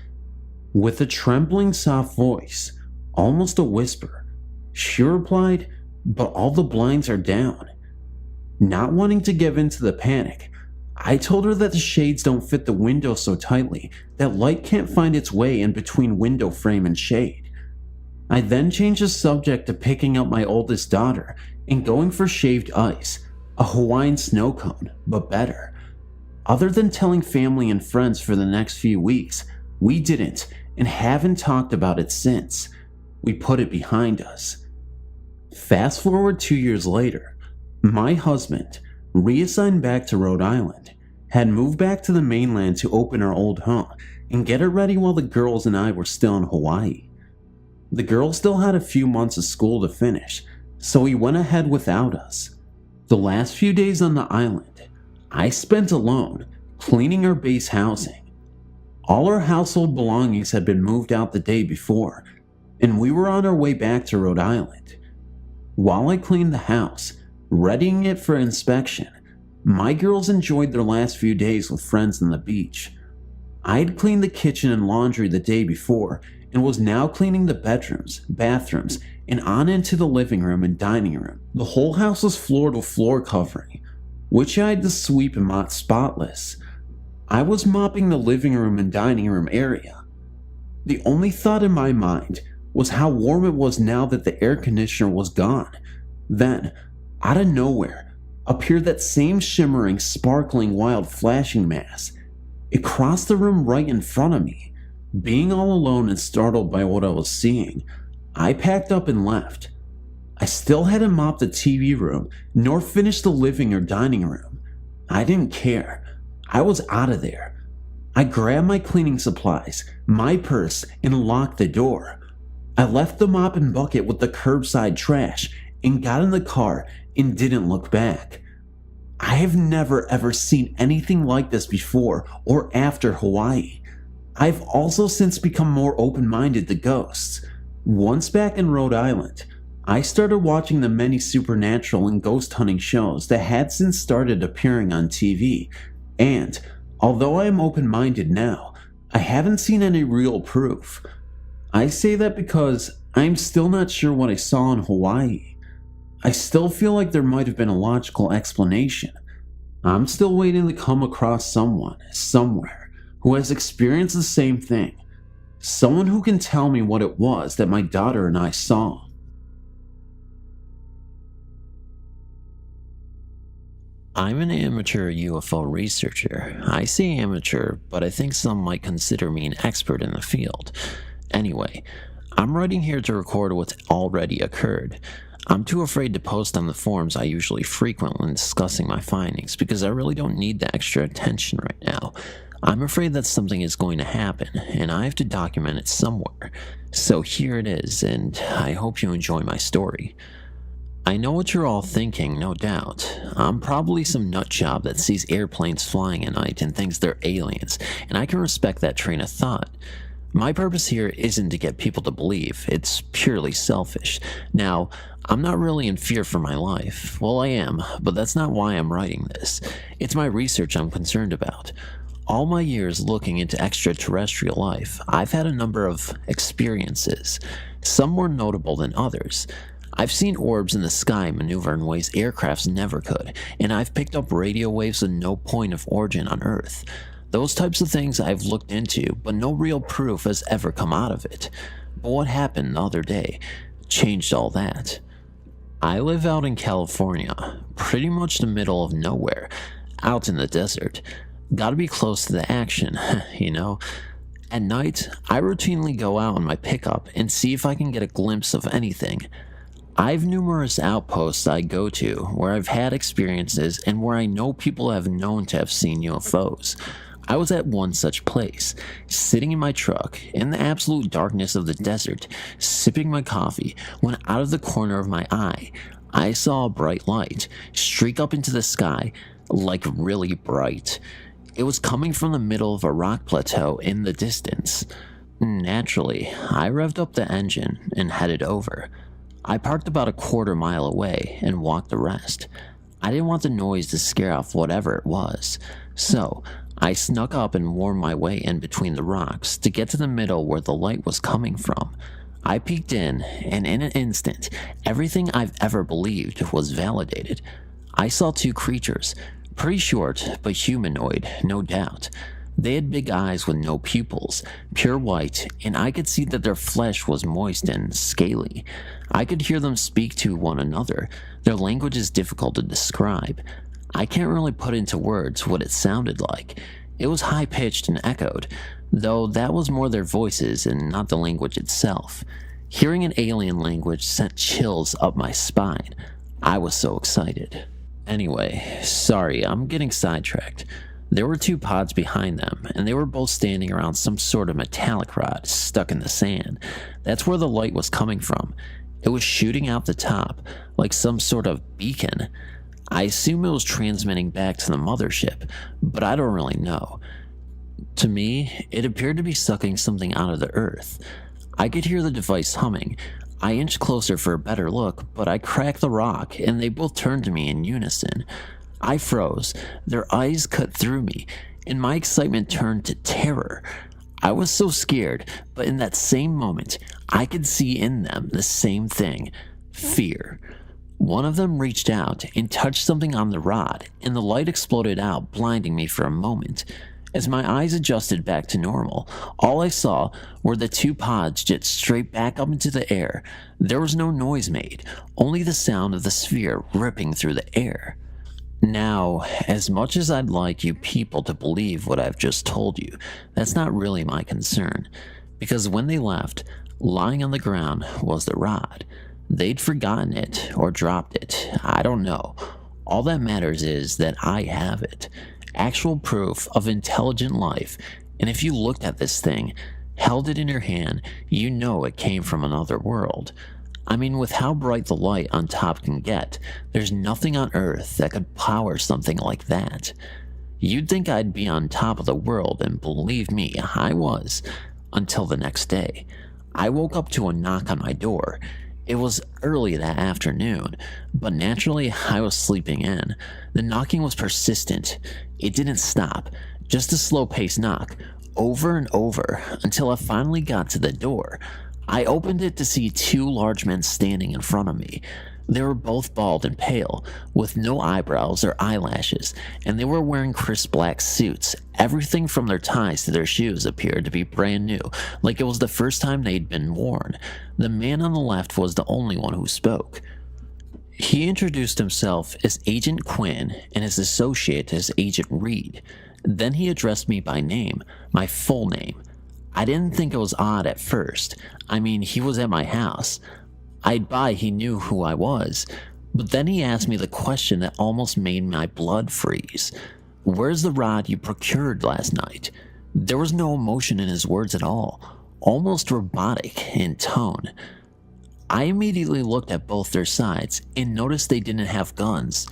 With a trembling, soft voice, almost a whisper, she replied, "But all the blinds are down." Not wanting to give in to the panic, I told her that the shades don't fit the window so tightly that light can't find its way in between window frame and shade. I then changed the subject to picking up my oldest daughter and going for shaved ice, a Hawaiian snow cone, but better. Other than telling family and friends for the next few weeks, we didn't and haven't talked about it since. We put it behind us. Fast forward 2 years later, my husband, reassigned back to Rhode Island, had moved back to the mainland to open our old home and get it ready while the girls and I were still in Hawaii. The girls still had a few months of school to finish, so he went ahead without us. The last few days on the island, I spent alone, cleaning our base housing. All our household belongings had been moved out the day before, and we were on our way back to Rhode Island. While I cleaned the house, readying it for inspection, my girls enjoyed their last few days with friends on the beach. I had cleaned the kitchen and laundry the day before and was now cleaning the bedrooms, bathrooms, and on into the living room and dining room. The whole house was floored with floor covering, which I had to sweep and mop spotless. I was mopping the living room and dining room area. The only thought in my mind was how warm it was now that the air conditioner was gone. Then, out of nowhere, appeared that same shimmering, sparkling, wild flashing mass. It crossed the room right in front of me. Being all alone and startled by what I was seeing, I packed up and left. I still hadn't mopped the TV room, nor finished the living or dining room. I didn't care. I was out of there. I grabbed my cleaning supplies, my purse, and locked the door. I left the mop and bucket with the curbside trash and got in the car and didn't look back. I have never ever seen anything like this before or after Hawaii. I've also since become more open-minded to ghosts. Once back in Rhode Island, I started watching the many supernatural and ghost hunting shows that had since started appearing on TV, and although I am open-minded now, I haven't seen any real proof. I say that because I'm still not sure what I saw in Hawaii. I still feel like there might have been a logical explanation. I'm still waiting to come across someone, somewhere, who has experienced the same thing. Someone who can tell me what it was that my daughter and I saw. I'm an amateur UFO researcher. I say amateur, but I think some might consider me an expert in the field. Anyway, I'm writing here to record what's already occurred. I'm too afraid to post on the forums I usually frequent when discussing my findings because I really don't need the extra attention right now. I'm afraid that something is going to happen, and I have to document it somewhere. So here it is, and I hope you enjoy my story. I know what you're all thinking, no doubt. I'm probably some nutjob that sees airplanes flying at night and thinks they're aliens, and I can respect that train of thought. My purpose here isn't to get people to believe, it's purely selfish. Now, I'm not really in fear for my life. Well, I am, but that's not why I'm writing this. It's my research I'm concerned about. All my years looking into extraterrestrial life, I've had a number of experiences, some more notable than others. I've seen orbs in the sky maneuver in ways aircrafts never could, and I've picked up radio waves with no point of origin on Earth. Those types of things I've looked into, but no real proof has ever come out of it. But what happened the other day changed all that. I live out in California, pretty much the middle of nowhere, out in the desert. Gotta be close to the action, you know? At night, I routinely go out on my pickup and see if I can get a glimpse of anything. I've numerous outposts I go to where I've had experiences and where I know people have known to have seen UFOs. I was at one such place, sitting in my truck in the absolute darkness of the desert, sipping my coffee, when out of the corner of my eye, I saw a bright light streak up into the sky, like really bright. It was coming from the middle of a rock plateau in the distance. Naturally, I revved up the engine and headed over. I parked about a quarter mile away and walked the rest. I didn't want the noise to scare off whatever it was, so I snuck up and wormed my way in between the rocks to get to the middle where the light was coming from. I peeked in, and in an instant, everything I've ever believed was validated. I saw two creatures, pretty short but humanoid, no doubt. They had big eyes with no pupils, pure white, and I could see that their flesh was moist and scaly. I could hear them speak to one another. Their language is difficult to describe. I can't really put into words what it sounded like. It was high-pitched and echoed, though that was more their voices and not the language itself. Hearing an alien language sent chills up my spine. I was so excited. Anyway, sorry, I'm getting sidetracked. There were two pods behind them, and they were both standing around some sort of metallic rod stuck in the sand. That's where the light was coming from. It was shooting out the top, like some sort of beacon. I assume it was transmitting back to the mothership, but I don't really know. To me, it appeared to be sucking something out of the earth. I could hear the device humming. I inched closer for a better look, but I cracked the rock, and they both turned to me in unison. I froze, their eyes cut through me, and my excitement turned to terror. I was so scared, but in that same moment, I could see in them the same thing, fear. One of them reached out and touched something on the rod, and the light exploded out, blinding me for a moment. As my eyes adjusted back to normal, all I saw were the two pods jet straight back up into the air. There was no noise made, only the sound of the sphere ripping through the air. Now, as much as I'd like you people to believe what I've just told you, that's not really my concern, because when they left, lying on the ground was the rod. They'd forgotten it or dropped it, I don't know. All that matters is that I have it. Actual proof of intelligent life, and if you looked at this thing, held it in your hand, you know it came from another world. I mean, with how bright the light on top can get, there's nothing on Earth that could power something like that. You'd think I'd be on top of the world, and believe me, I was. Until the next day. I woke up to a knock on my door. It was early that afternoon, but naturally I was sleeping in. The knocking was persistent. It didn't stop, just a slow-paced knock, over and over, until I finally got to the door. I opened it to see two large men standing in front of me. They were both bald and pale, with no eyebrows or eyelashes, and they were wearing crisp black suits. Everything from their ties to their shoes appeared to be brand new, like it was the first time they'd been worn. The man on the left was the only one who spoke. He introduced himself as Agent Quinn and his associate as Agent Reed. Then he addressed me by name, my full name. I didn't think it was odd at first. I mean, he was at my house. I'd buy he knew who I was, but then he asked me the question that almost made my blood freeze. Where's the rod you procured last night? There was no emotion in his words at all, almost robotic in tone. I immediately looked at both their sides and noticed they didn't have guns.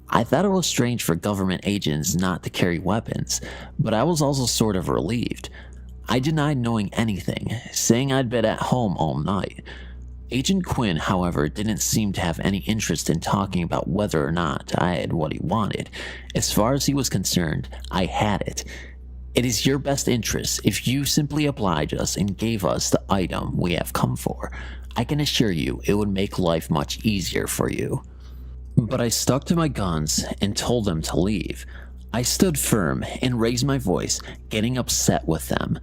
I thought it was strange for government agents not to carry weapons, but I was also sort of relieved. I denied knowing anything, saying I'd been at home all night. Agent Quinn, however, didn't seem to have any interest in talking about whether or not I had what he wanted. As far as he was concerned, I had it. It is your best interest if you simply oblige us and gave us the item we have come for. I can assure you it would make life much easier for you. But I stuck to my guns and told them to leave. I stood firm and raised my voice, getting upset with them.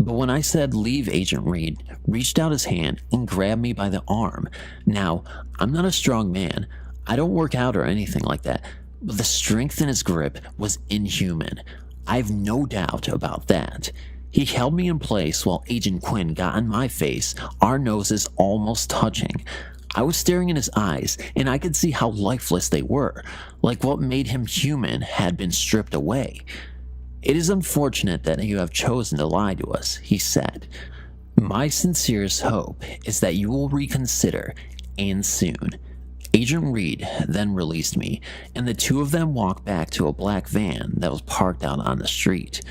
But when I said leave, Agent Reed reached out his hand and grabbed me by the arm. Now, I'm not a strong man. I don't work out or anything like that, but the strength in his grip was inhuman. I have no doubt about that. He held me in place while Agent Quinn got in my face, our noses almost touching. I was staring in his eyes, and I could see how lifeless they were, like what made him human had been stripped away. It is unfortunate that you have chosen to lie to us, he said. My sincerest hope is that you will reconsider, and soon. Agent Reed then released me, and the two of them walked back to a black van that was parked out on the street.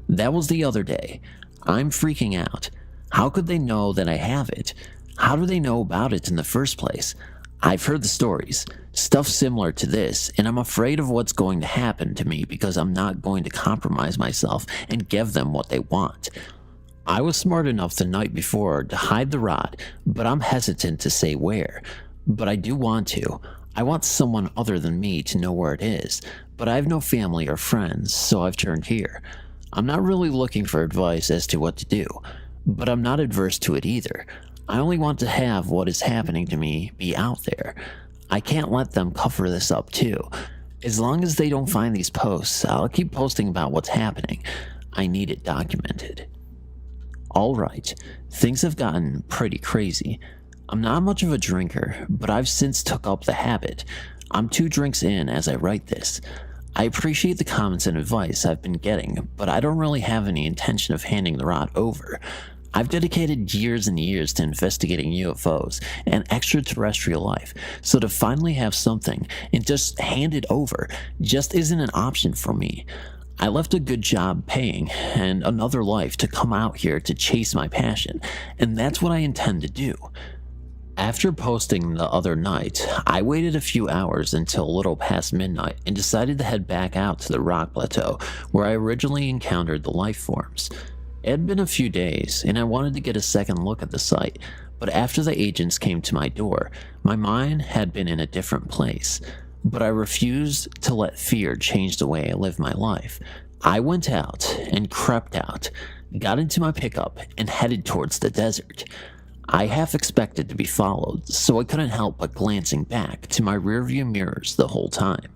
That was the other day. I'm freaking out. How could they know that I have it? How do they know about it in the first place? I've heard the stories, stuff similar to this, and I'm afraid of what's going to happen to me because I'm not going to compromise myself and give them what they want. I was smart enough the night before to hide the rod, but I'm hesitant to say where. But I do want to. I want someone other than me to know where it is, but I have no family or friends, so I've turned here. I'm not really looking for advice as to what to do, but I'm not adverse to it either. I only want to have what is happening to me be out there. I can't let them cover this up too. As long as they don't find these posts, I'll keep posting about what's happening. I need it documented. Alright, things have gotten pretty crazy. I'm not much of a drinker, but I've since took up the habit. I'm 2 drinks in as I write this. I appreciate the comments and advice I've been getting, but I don't really have any intention of handing the rod over. I've dedicated years and years to investigating UFOs and extraterrestrial life, so to finally have something and just hand it over just isn't an option for me. I left a good job paying and another life to come out here to chase my passion, and that's what I intend to do. After posting the other night, I waited a few hours until a little past midnight and decided to head back out to the rock plateau where I originally encountered the life forms. It had been a few days, and I wanted to get a second look at the site, but after the agents came to my door, my mind had been in a different place. But I refused to let fear change the way I live my life. I went out and crept out, got into my pickup, and headed towards the desert. I half expected to be followed, so I couldn't help but glancing back to my rearview mirrors the whole time.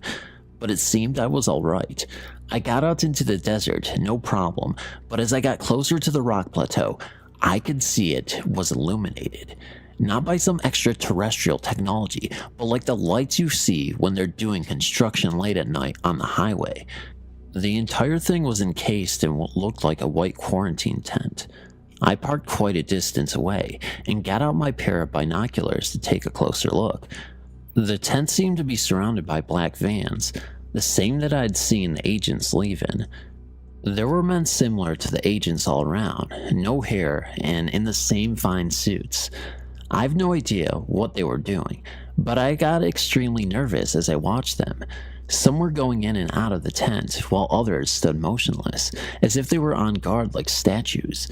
But it seemed I was alright. I got out into the desert, no problem, but as I got closer to the rock plateau, I could see it was illuminated. Not by some extraterrestrial technology, but like the lights you see when they're doing construction late at night on the highway. The entire thing was encased in what looked like a white quarantine tent. I parked quite a distance away and got out my pair of binoculars to take a closer look. The tent seemed to be surrounded by black vans, the same that I'd seen the agents leave in. There were men similar to the agents all around, no hair and in the same fine suits. I've no idea what they were doing, but I got extremely nervous as I watched them. Some were going in and out of the tent, while others stood motionless, as if they were on guard like statues.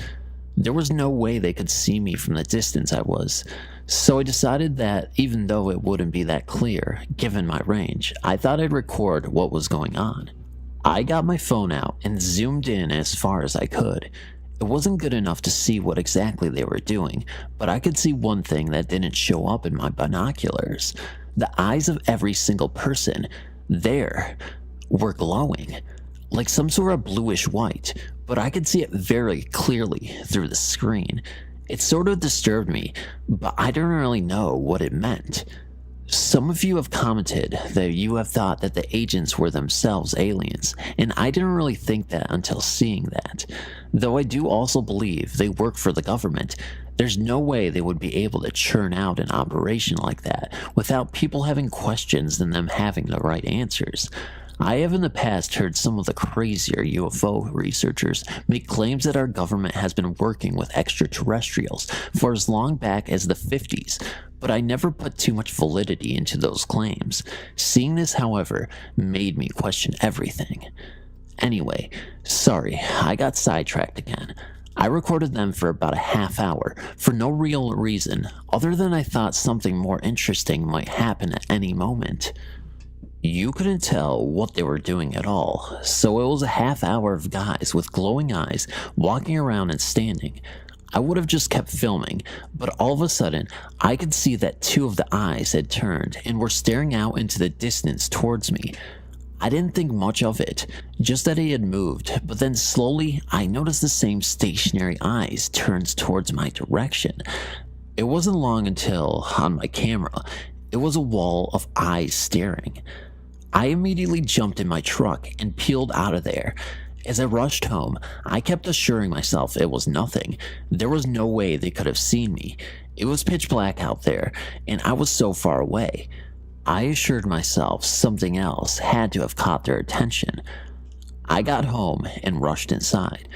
There was no way they could see me from the distance I was, so I decided that even though it wouldn't be that clear, given my range, I thought I'd record what was going on. I got my phone out and zoomed in as far as I could. It wasn't good enough to see what exactly they were doing, but I could see one thing that didn't show up in my binoculars. The eyes of every single person there were glowing, like some sort of bluish white, but I could see it very clearly through the screen. It sort of disturbed me, but I didn't really know what it meant. Some of you have commented that you have thought that the agents were themselves aliens, and I didn't really think that until seeing that. Though I do also believe they work for the government, there's no way they would be able to churn out an operation like that without people having questions and them having the right answers. I have in the past heard some of the crazier UFO researchers make claims that our government has been working with extraterrestrials for as long back as the 50s, but I never put too much validity into those claims. Seeing this, however, made me question everything. Anyway, sorry, I got sidetracked again. I recorded them for about a half hour for no real reason other than I thought something more interesting might happen at any moment. You couldn't tell what they were doing at all, so it was a half hour of guys with glowing eyes walking around and standing. I would have just kept filming, but all of a sudden, I could see that two of the eyes had turned and were staring out into the distance towards me. I didn't think much of it, just that he had moved, but then slowly I noticed the same stationary eyes turned towards my direction. It wasn't long until, on my camera, it was a wall of eyes staring. I immediately jumped in my truck and peeled out of there. As I rushed home, I kept assuring myself it was nothing. There was no way they could have seen me. It was pitch black out there, and I was so far away. I assured myself something else had to have caught their attention. I got home and rushed inside.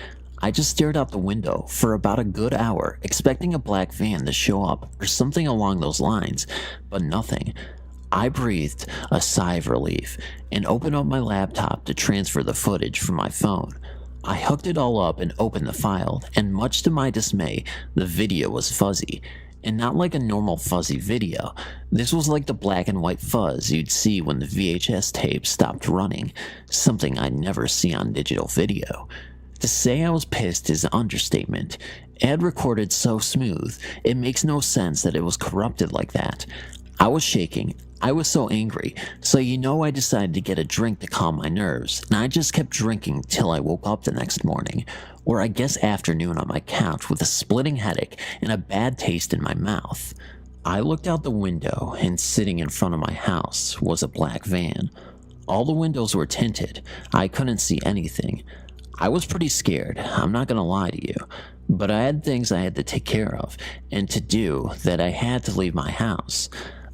I just stared out the window for about a good hour, expecting a black van to show up or something along those lines, but nothing. I breathed a sigh of relief and opened up my laptop to transfer the footage from my phone. I hooked it all up and opened the file, and much to my dismay, the video was fuzzy. And not like a normal fuzzy video. This was like the black and white fuzz you'd see when the VHS tape stopped running, something I'd never see on digital video. To say I was pissed is an understatement. It had recorded so smooth, it makes no sense that it was corrupted like that. I was shaking. I was so angry, so I decided to get a drink to calm my nerves, and I just kept drinking till I woke up the next morning, or I guess afternoon on my couch with a splitting headache and a bad taste in my mouth. I looked out the window, and sitting in front of my house was a black van. All the windows were tinted. I couldn't see anything. I was pretty scared, I'm not gonna lie to you, but I had things I had to take care of, and to do that I had to leave my house.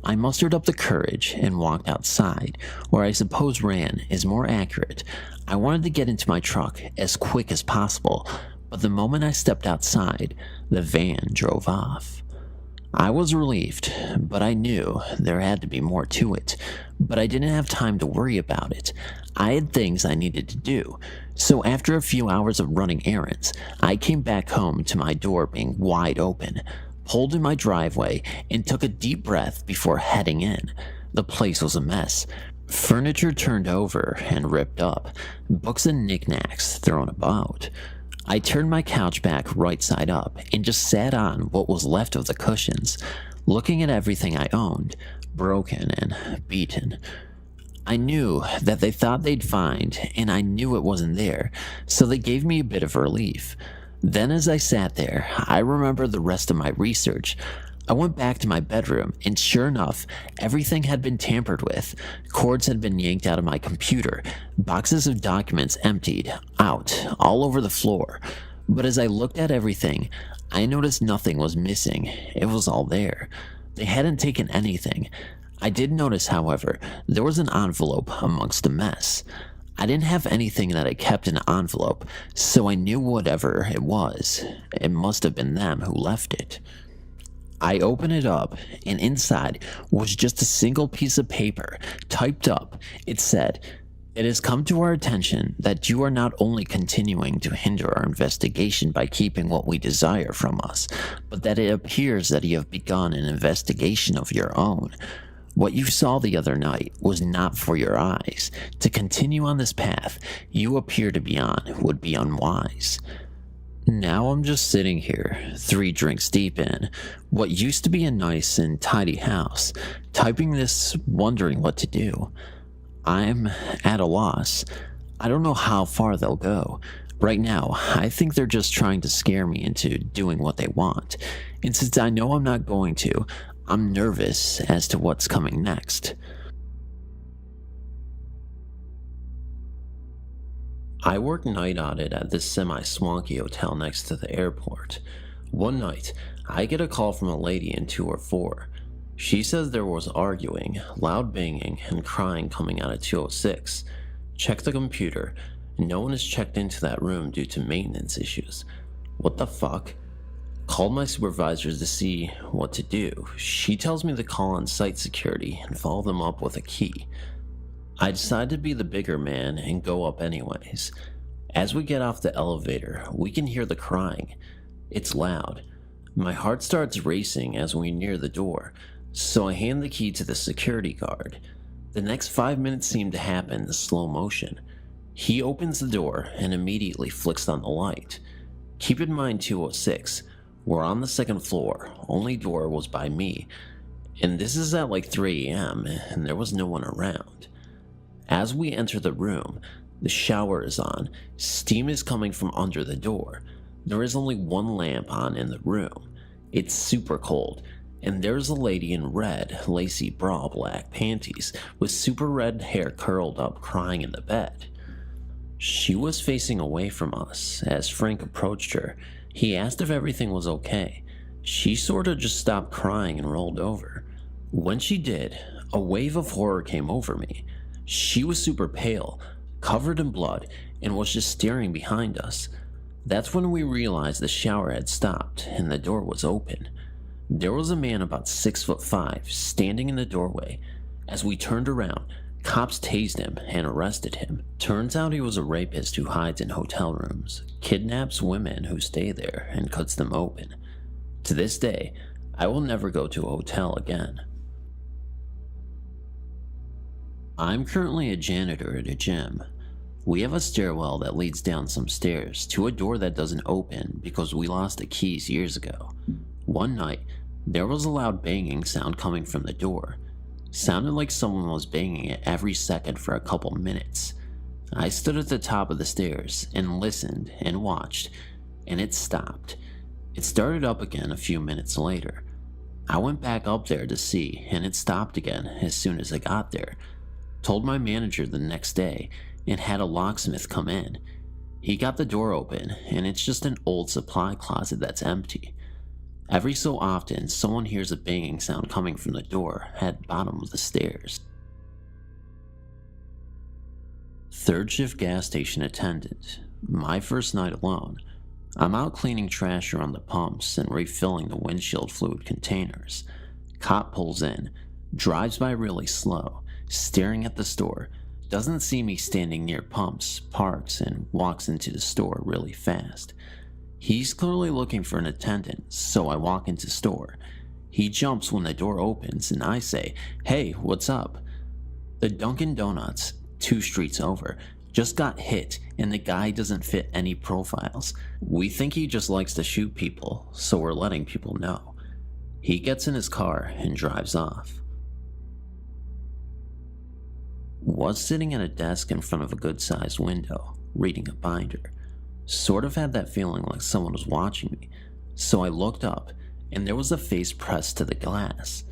I mustered up the courage and walked outside, or I suppose ran is more accurate. I wanted to get into my truck as quick as possible, but the moment I stepped outside, the van drove off. I was relieved, but I knew there had to be more to it, but I didn't have time to worry about it. I had things I needed to do, so after a few hours of running errands, I came back home to my door being wide open, pulled in my driveway, and took a deep breath before heading in. The place was a mess. Furniture turned over and ripped up, books and knickknacks thrown about. I turned my couch back right side up and just sat on what was left of the cushions, looking at everything I owned, broken and beaten. I knew that they thought they'd find, and I knew it wasn't there, so they gave me a bit of relief. Then as I sat there, I remembered the rest of my research. I went back to my bedroom, and sure enough, everything had been tampered with. Cords had been yanked out of my computer, boxes of documents emptied out all over the floor. But as I looked at everything, I noticed nothing was missing. It was all there. They hadn't taken anything. I did notice, however, there was an envelope amongst the mess. I didn't have anything that I kept in an envelope, so I knew whatever it was, it must have been them who left it. I opened it up, and inside was just a single piece of paper, typed up. It said, "It has come to our attention that you are not only continuing to hinder our investigation by keeping what we desire from us, but that it appears that you have begun an investigation of your own. What you saw the other night was not for your eyes. To continue on this path you appear to be on would be unwise." Now I'm just sitting here, 3 drinks deep in what used to be a nice and tidy house, typing this, wondering what to do. I'm at a loss. I don't know how far they'll go. Right now, I think they're just trying to scare me into doing what they want. And since I know I'm not going to, I'm nervous as to what's coming next. I work night audit at this semi-swanky hotel next to the airport. One night, I get a call from a lady in 204. She says there was arguing, loud banging, and crying coming out of 206. Check the computer. No one has checked into that room due to maintenance issues. What the fuck? Called my supervisors to see what to do. She tells me to call on site security and follow them up with a key. I decide to be the bigger man and go up anyways. As we get off the elevator, we can hear the crying. It's loud. My heart starts racing as we near the door, so I hand the key to the security guard. The next 5 minutes seem to happen in slow motion. He opens the door and immediately flicks on the light. Keep in mind 206. We're on the 2nd floor, only door was by me, and this is at like 3 a.m. and there was no one around. As we enter the room, the shower is on, steam is coming from under the door. There is only one lamp on in the room. It's super cold, and there's a lady in red, lacy bra, black panties, with super red hair curled up crying in the bed. She was facing away from us. As Frank approached her, he asked if everything was okay. She sorta just stopped crying and rolled over. When she did, a wave of horror came over me. She was super pale, covered in blood, and was just staring behind us. That's when we realized the shower had stopped and the door was open. There was a man about 6'5" standing in the doorway. As we turned around, cops tased him and arrested him. Turns out he was a rapist who hides in hotel rooms, kidnaps women who stay there, and cuts them open. To this day, I will never go to a hotel again. I'm currently a janitor at a gym. We have a stairwell that leads down some stairs to a door that doesn't open because we lost the keys years ago. One night, there was a loud banging sound coming from the door. Sounded like someone was banging it every second for a couple minutes. I stood at the top of the stairs and listened and watched, and it stopped. It started up again a few minutes later. I went back up there to see, and it stopped again as soon as I got there. Told my manager the next day and had a locksmith come in. He got the door open, and it's just an old supply closet that's empty. Every so often, someone hears a banging sound coming from the door at the bottom of the stairs. Third shift gas station attendant. My first night alone. I'm out cleaning trash around the pumps and refilling the windshield fluid containers. Cop pulls in, drives by really slow, staring at the store, doesn't see me standing near pumps, parks, and walks into the store really fast. He's clearly looking for an attendant, so I walk into store. He jumps when the door opens and I say, "Hey, what's up?" The Dunkin' Donuts, 2 streets over, just got hit and the guy doesn't fit any profiles. We think he just likes to shoot people, so we're letting people know. He gets in his car and drives off. Was sitting at a desk in front of a good-sized window, reading a binder. Sort of had that feeling like someone was watching me, so I looked up, and there was a face pressed to the glass.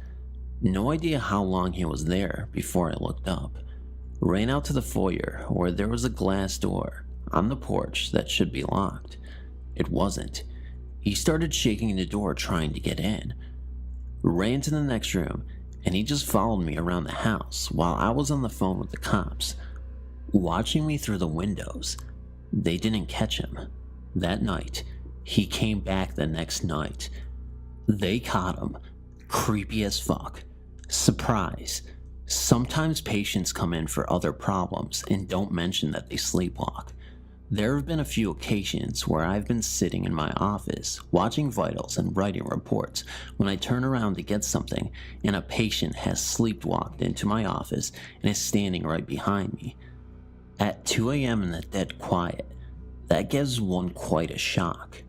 No idea how long he was there before I looked up. Ran out to the foyer, where there was a glass door on the porch that should be locked. It wasn't. He started shaking the door trying to get in. Ran to the next room, and he just followed me around the house while I was on the phone with the cops, watching me through the windows. They didn't catch him. That night, he came back the next night. They caught him. Creepy as fuck. Surprise. Sometimes patients come in for other problems and don't mention that they sleepwalk. There have been a few occasions where I've been sitting in my office, watching vitals and writing reports, when I turn around to get something and a patient has sleepwalked into my office and is standing right behind me. At 2 a.m. in the dead quiet, that gives one quite a shock.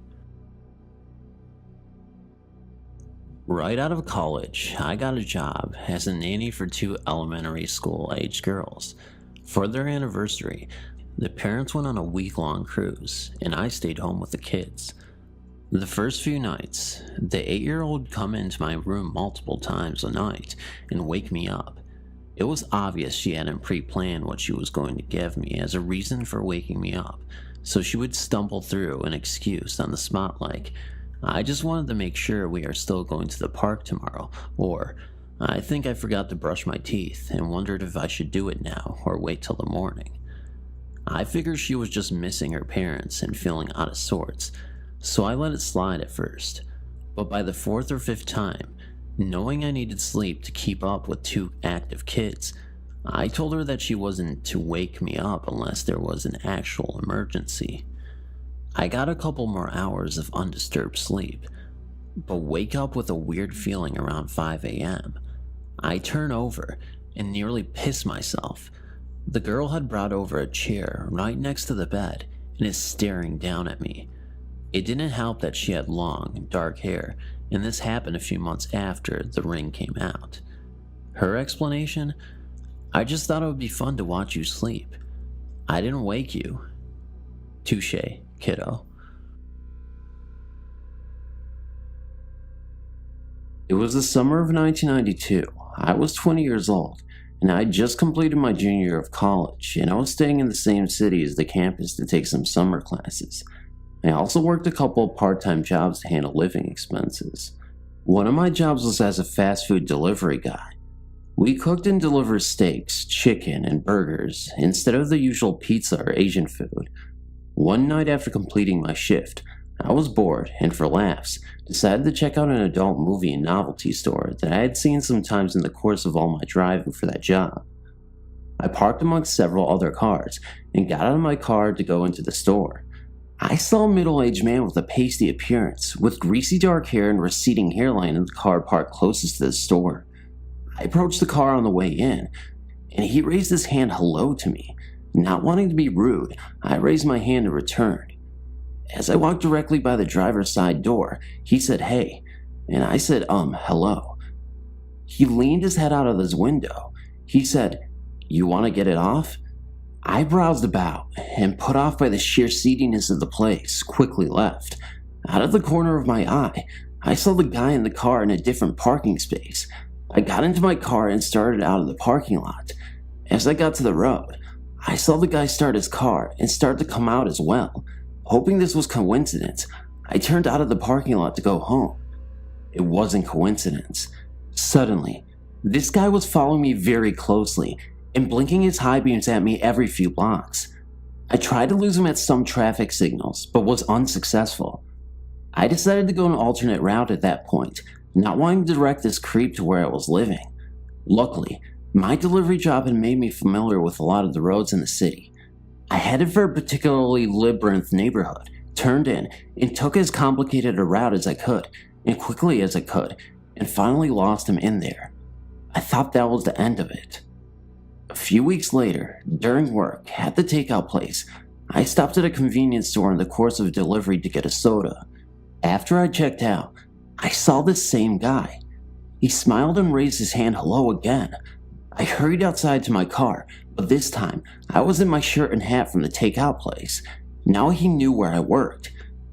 Right out of college, I got a job as a nanny for 2 elementary school age girls. For their anniversary, the parents went on a week-long cruise, and I stayed home with the kids. The first few nights, the 8-year-old would come into my room multiple times a night and wake me up. It was obvious she hadn't pre-planned what she was going to give me as a reason for waking me up, so she would stumble through an excuse on the spot like, "I just wanted to make sure we are still going to the park tomorrow," or "I think I forgot to brush my teeth and wondered if I should do it now or wait till the morning." I figured she was just missing her parents and feeling out of sorts, so I let it slide at first. But by the 4th or 5th time, knowing I needed sleep to keep up with 2 active kids, I told her that she wasn't to wake me up unless there was an actual emergency. I got a couple more hours of undisturbed sleep, but wake up with a weird feeling around 5 a.m. I turn over and nearly piss myself. The girl had brought over a chair right next to the bed and is staring down at me. It didn't help that she had long, dark hair, and this happened a few months after The Ring came out. Her explanation? "I just thought it would be fun to watch you sleep. I didn't wake you." Touché, kiddo. It was the summer of 1992. I was 20 years old, and I had just completed my junior year of college, and I was staying in the same city as the campus to take some summer classes. I also worked a couple of part-time jobs to handle living expenses. One of my jobs was as a fast food delivery guy. We cooked and delivered steaks, chicken, and burgers instead of the usual pizza or Asian food. One night after completing my shift, I was bored and for laughs, decided to check out an adult movie and novelty store that I had seen sometimes in the course of all my driving for that job. I parked amongst several other cars and got out of my car to go into the store. I saw a middle-aged man with a pasty appearance, with greasy dark hair and receding hairline in the car parked closest to the store. I approached the car on the way in, and he raised his hand hello to me. Not wanting to be rude, I raised my hand in return. As I walked directly by the driver's side door, he said hey, and I said hello. He leaned his head out of his window. He said, "You want to get it off?" I browsed about, and put off by the sheer seediness of the place, quickly left. Out of the corner of my eye, I saw the guy in the car in a different parking space. I got into my car and started out of the parking lot. As I got to the road, I saw the guy start his car and start to come out as well. Hoping this was coincidence, I turned out of the parking lot to go home. It wasn't coincidence. Suddenly, this guy was following me very closely and blinking his high beams at me every few blocks. I tried to lose him at some traffic signals, but was unsuccessful. I decided to go an alternate route at that point, not wanting to direct this creep to where I was living. Luckily, my delivery job had made me familiar with a lot of the roads in the city. I headed for a particularly labyrinth neighborhood, turned in, and took as complicated a route as I could, and quickly as I could, and finally lost him in there. I thought that was the end of it. A few weeks later, during work, at the takeout place, I stopped at a convenience store in the course of delivery to get a soda. After I checked out, I saw this same guy. He smiled and raised his hand hello again. I hurried outside to my car, but this time, I was in my shirt and hat from the takeout place. Now he knew where I worked.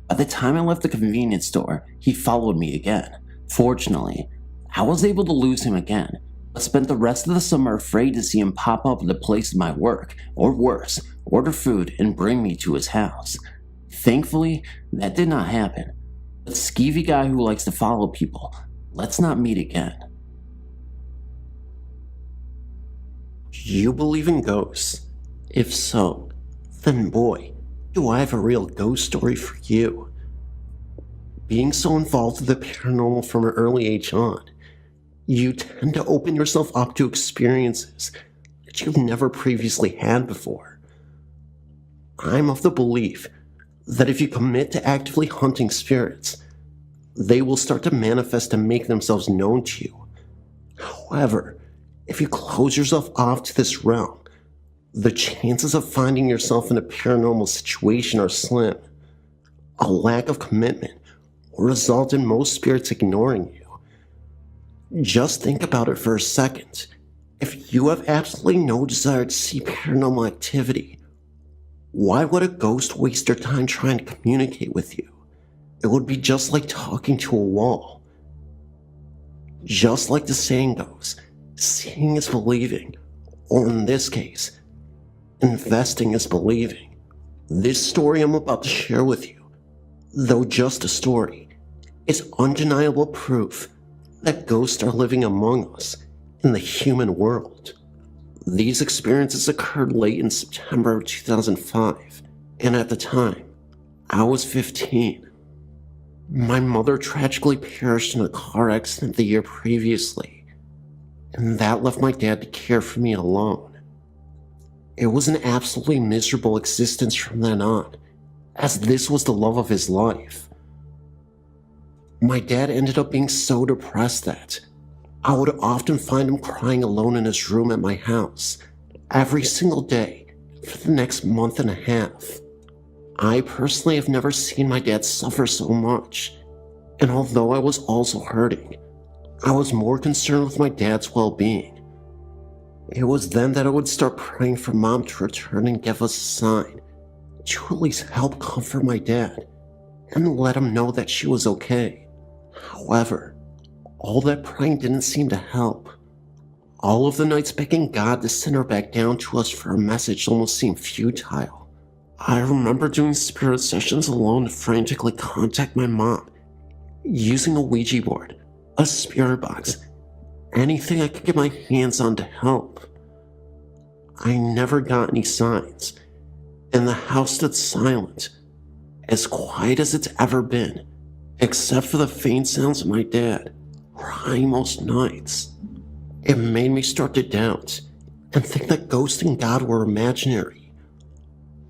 By the time I left the convenience store, he followed me again. Fortunately, I was able to lose him again, but spent the rest of the summer afraid to see him pop up at the place of my work, or worse, order food and bring me to his house. Thankfully, that did not happen. But skeevy guy who likes to follow people, let's not meet again. You believe in ghosts? If so, then boy, do I have a real ghost story for you. Being so involved with the paranormal from an early age on, you tend to open yourself up to experiences that you've never previously had before. I'm of the belief that if you commit to actively hunting spirits, they will start to manifest and make themselves known to you. However, if you close yourself off to this realm, the chances of finding yourself in a paranormal situation are slim. A lack of commitment will result in most spirits ignoring you. Just think about it for a second. If you have absolutely no desire to see paranormal activity, why would a ghost waste their time trying to communicate with you? It would be just like talking to a wall. Just like the saying goes, seeing is believing, or in this case, investing is believing. This story I'm about to share with you, though just a story, is undeniable proof that ghosts are living among us in the human world. These experiences occurred late in September of 2005, and at the time, I was 15. My mother tragically perished in a car accident the year previously, and that left my dad to care for me alone. It was an absolutely miserable existence from then on, as this was the love of his life. My dad ended up being so depressed that I would often find him crying alone in his room at my house every single day for the next month and a half. I personally have never seen my dad suffer so much, and although I was also hurting, I was more concerned with my dad's well-being. It was then that I would start praying for Mom to return and give us a sign to at least help comfort my dad and let him know that she was okay. However, all that praying didn't seem to help. All of the nights begging God to send her back down to us for a message almost seemed futile. I remember doing spirit sessions alone to frantically contact my mom, using a Ouija board, a spirit box, anything I could get my hands on to help. I never got any signs, and the house stood silent, as quiet as it's ever been, except for the faint sounds of my dad crying most nights. It made me start to doubt and think that ghosts and God were imaginary.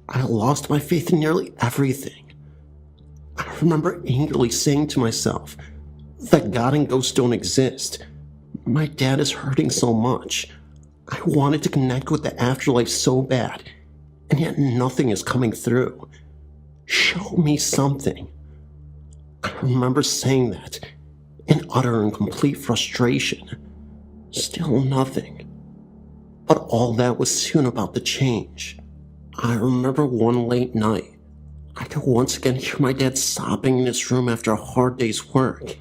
I lost my faith in nearly everything. I remember angrily saying to myself that God and ghosts don't exist. My dad is hurting so much. I wanted to connect with the afterlife so bad, and yet nothing is coming through. Show me something. I remember saying that in utter and complete frustration. Still nothing. But all that was soon about to change. I remember one late night, I could once again hear my dad sobbing in his room after a hard day's work.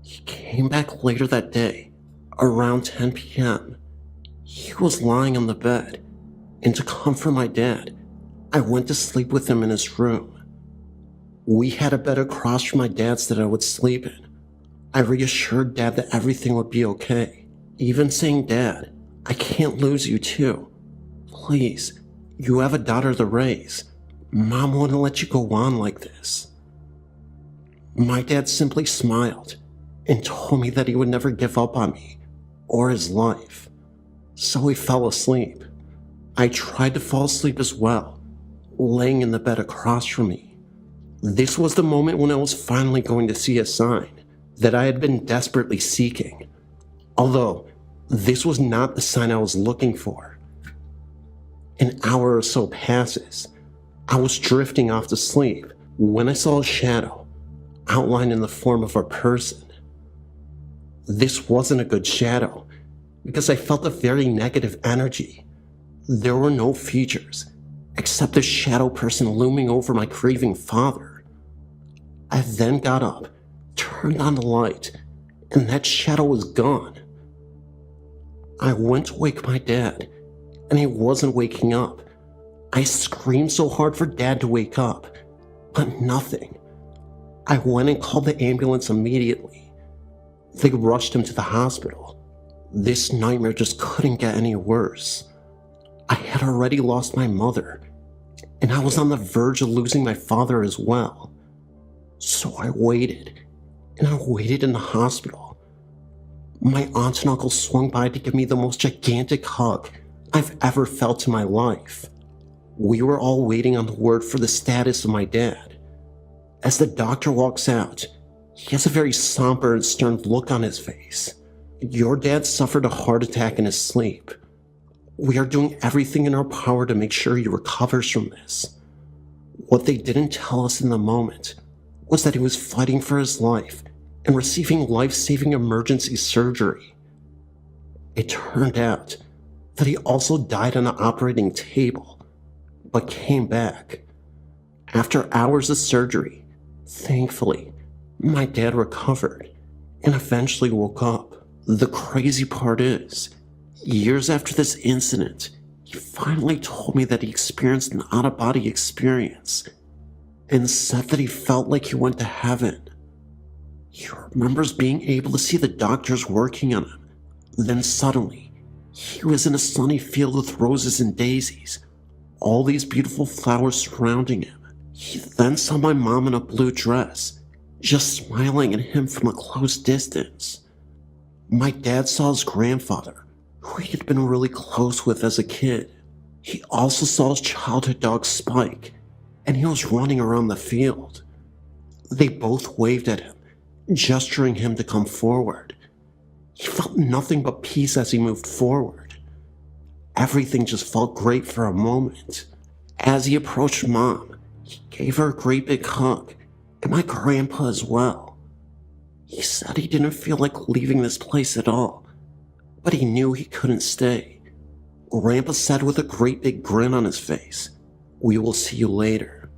He came back later that day, around 10 p.m. He was lying on the bed, and to comfort my dad, I went to sleep with him in his room. We had a bed across from my dad's that I would sleep in. I reassured Dad that everything would be okay, even saying, "Dad, I can't lose you too. Please, you have a daughter to raise. Mom wouldn't let you go on like this." My dad simply smiled and told me that he would never give up on me or his life, so he fell asleep. I tried to fall asleep as well, laying in the bed across from me. This was the moment when I was finally going to see a sign that I had been desperately seeking, although this was not the sign I was looking for. An hour or so passes. I was drifting off to sleep when I saw a shadow outlined in the form of a person. This wasn't a good shadow because I felt a very negative energy. There were no features except the shadow person looming over my grieving father. I then got up, turned on the light, and that shadow was gone. I went to wake my dad, and he wasn't waking up. I screamed so hard for Dad to wake up, but nothing. I went and called the ambulance immediately. They rushed him to the hospital. This nightmare just couldn't get any worse. I had already lost my mother, and I was on the verge of losing my father as well. So I waited, and I waited in the hospital. My aunt and uncle swung by to give me the most gigantic hug I've ever felt in my life. We were all waiting on the word for the status of my dad. As the doctor walks out, he has a very somber and stern look on his face. Your dad suffered a heart attack in his sleep. We are doing everything in our power to make sure he recovers from this. What they didn't tell us in the moment was that he was fighting for his life and receiving life-saving emergency surgery. It turned out that he also died on the operating table, but came back. After hours of surgery, thankfully, my dad recovered and eventually woke up. The crazy part is, years after this incident, he finally told me that he experienced an out-of-body experience and said that he felt like he went to heaven. He remembers being able to see the doctors working on him. Then suddenly, he was in a sunny field with roses and daisies, all these beautiful flowers surrounding him. He then saw my mom in a blue dress, just smiling at him from a close distance. My dad saw his grandfather, who he had been really close with as a kid. He also saw his childhood dog Spike, and he was running around the field. They both waved at him, gesturing him to come forward. He felt nothing but peace as he moved forward. Everything just felt great for a moment. As he approached Mom, he gave her a great big hug, and my grandpa as well. He said he didn't feel like leaving this place at all, but he knew he couldn't stay. Grandpa said with a great big grin on his face, "We will see you later."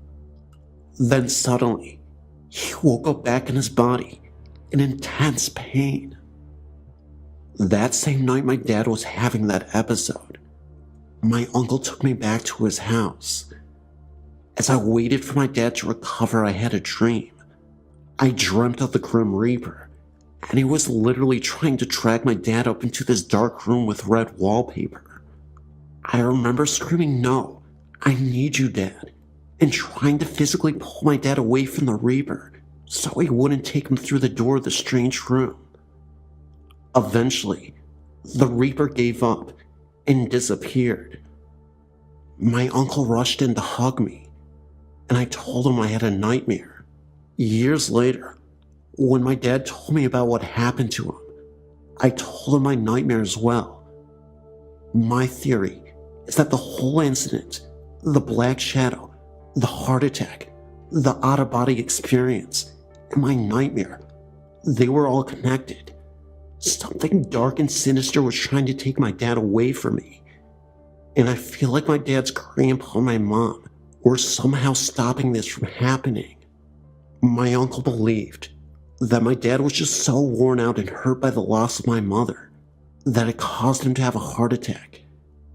Then suddenly, he woke up back in his body in intense pain. That same night my dad was having that episode, my uncle took me back to his house. As I waited for my dad to recover, I had a dream. I dreamt of the Grim Reaper, and he was literally trying to drag my dad up into this dark room with red wallpaper. I remember screaming, "No, I need you, Dad," and trying to physically pull my dad away from the Reaper so he wouldn't take him through the door of the strange room. Eventually, the Reaper gave up and disappeared. My uncle rushed in to hug me, and I told him I had a nightmare. Years later, when my dad told me about what happened to him, I told him my nightmare as well. My theory is that the whole incident, the black shadow, the heart attack, the out-of-body experience, and my nightmare, they were all connected. Something dark and sinister was trying to take my dad away from me. And I feel like my dad's grandpa and my mom were somehow stopping this from happening. My uncle believed that my dad was just so worn out and hurt by the loss of my mother that it caused him to have a heart attack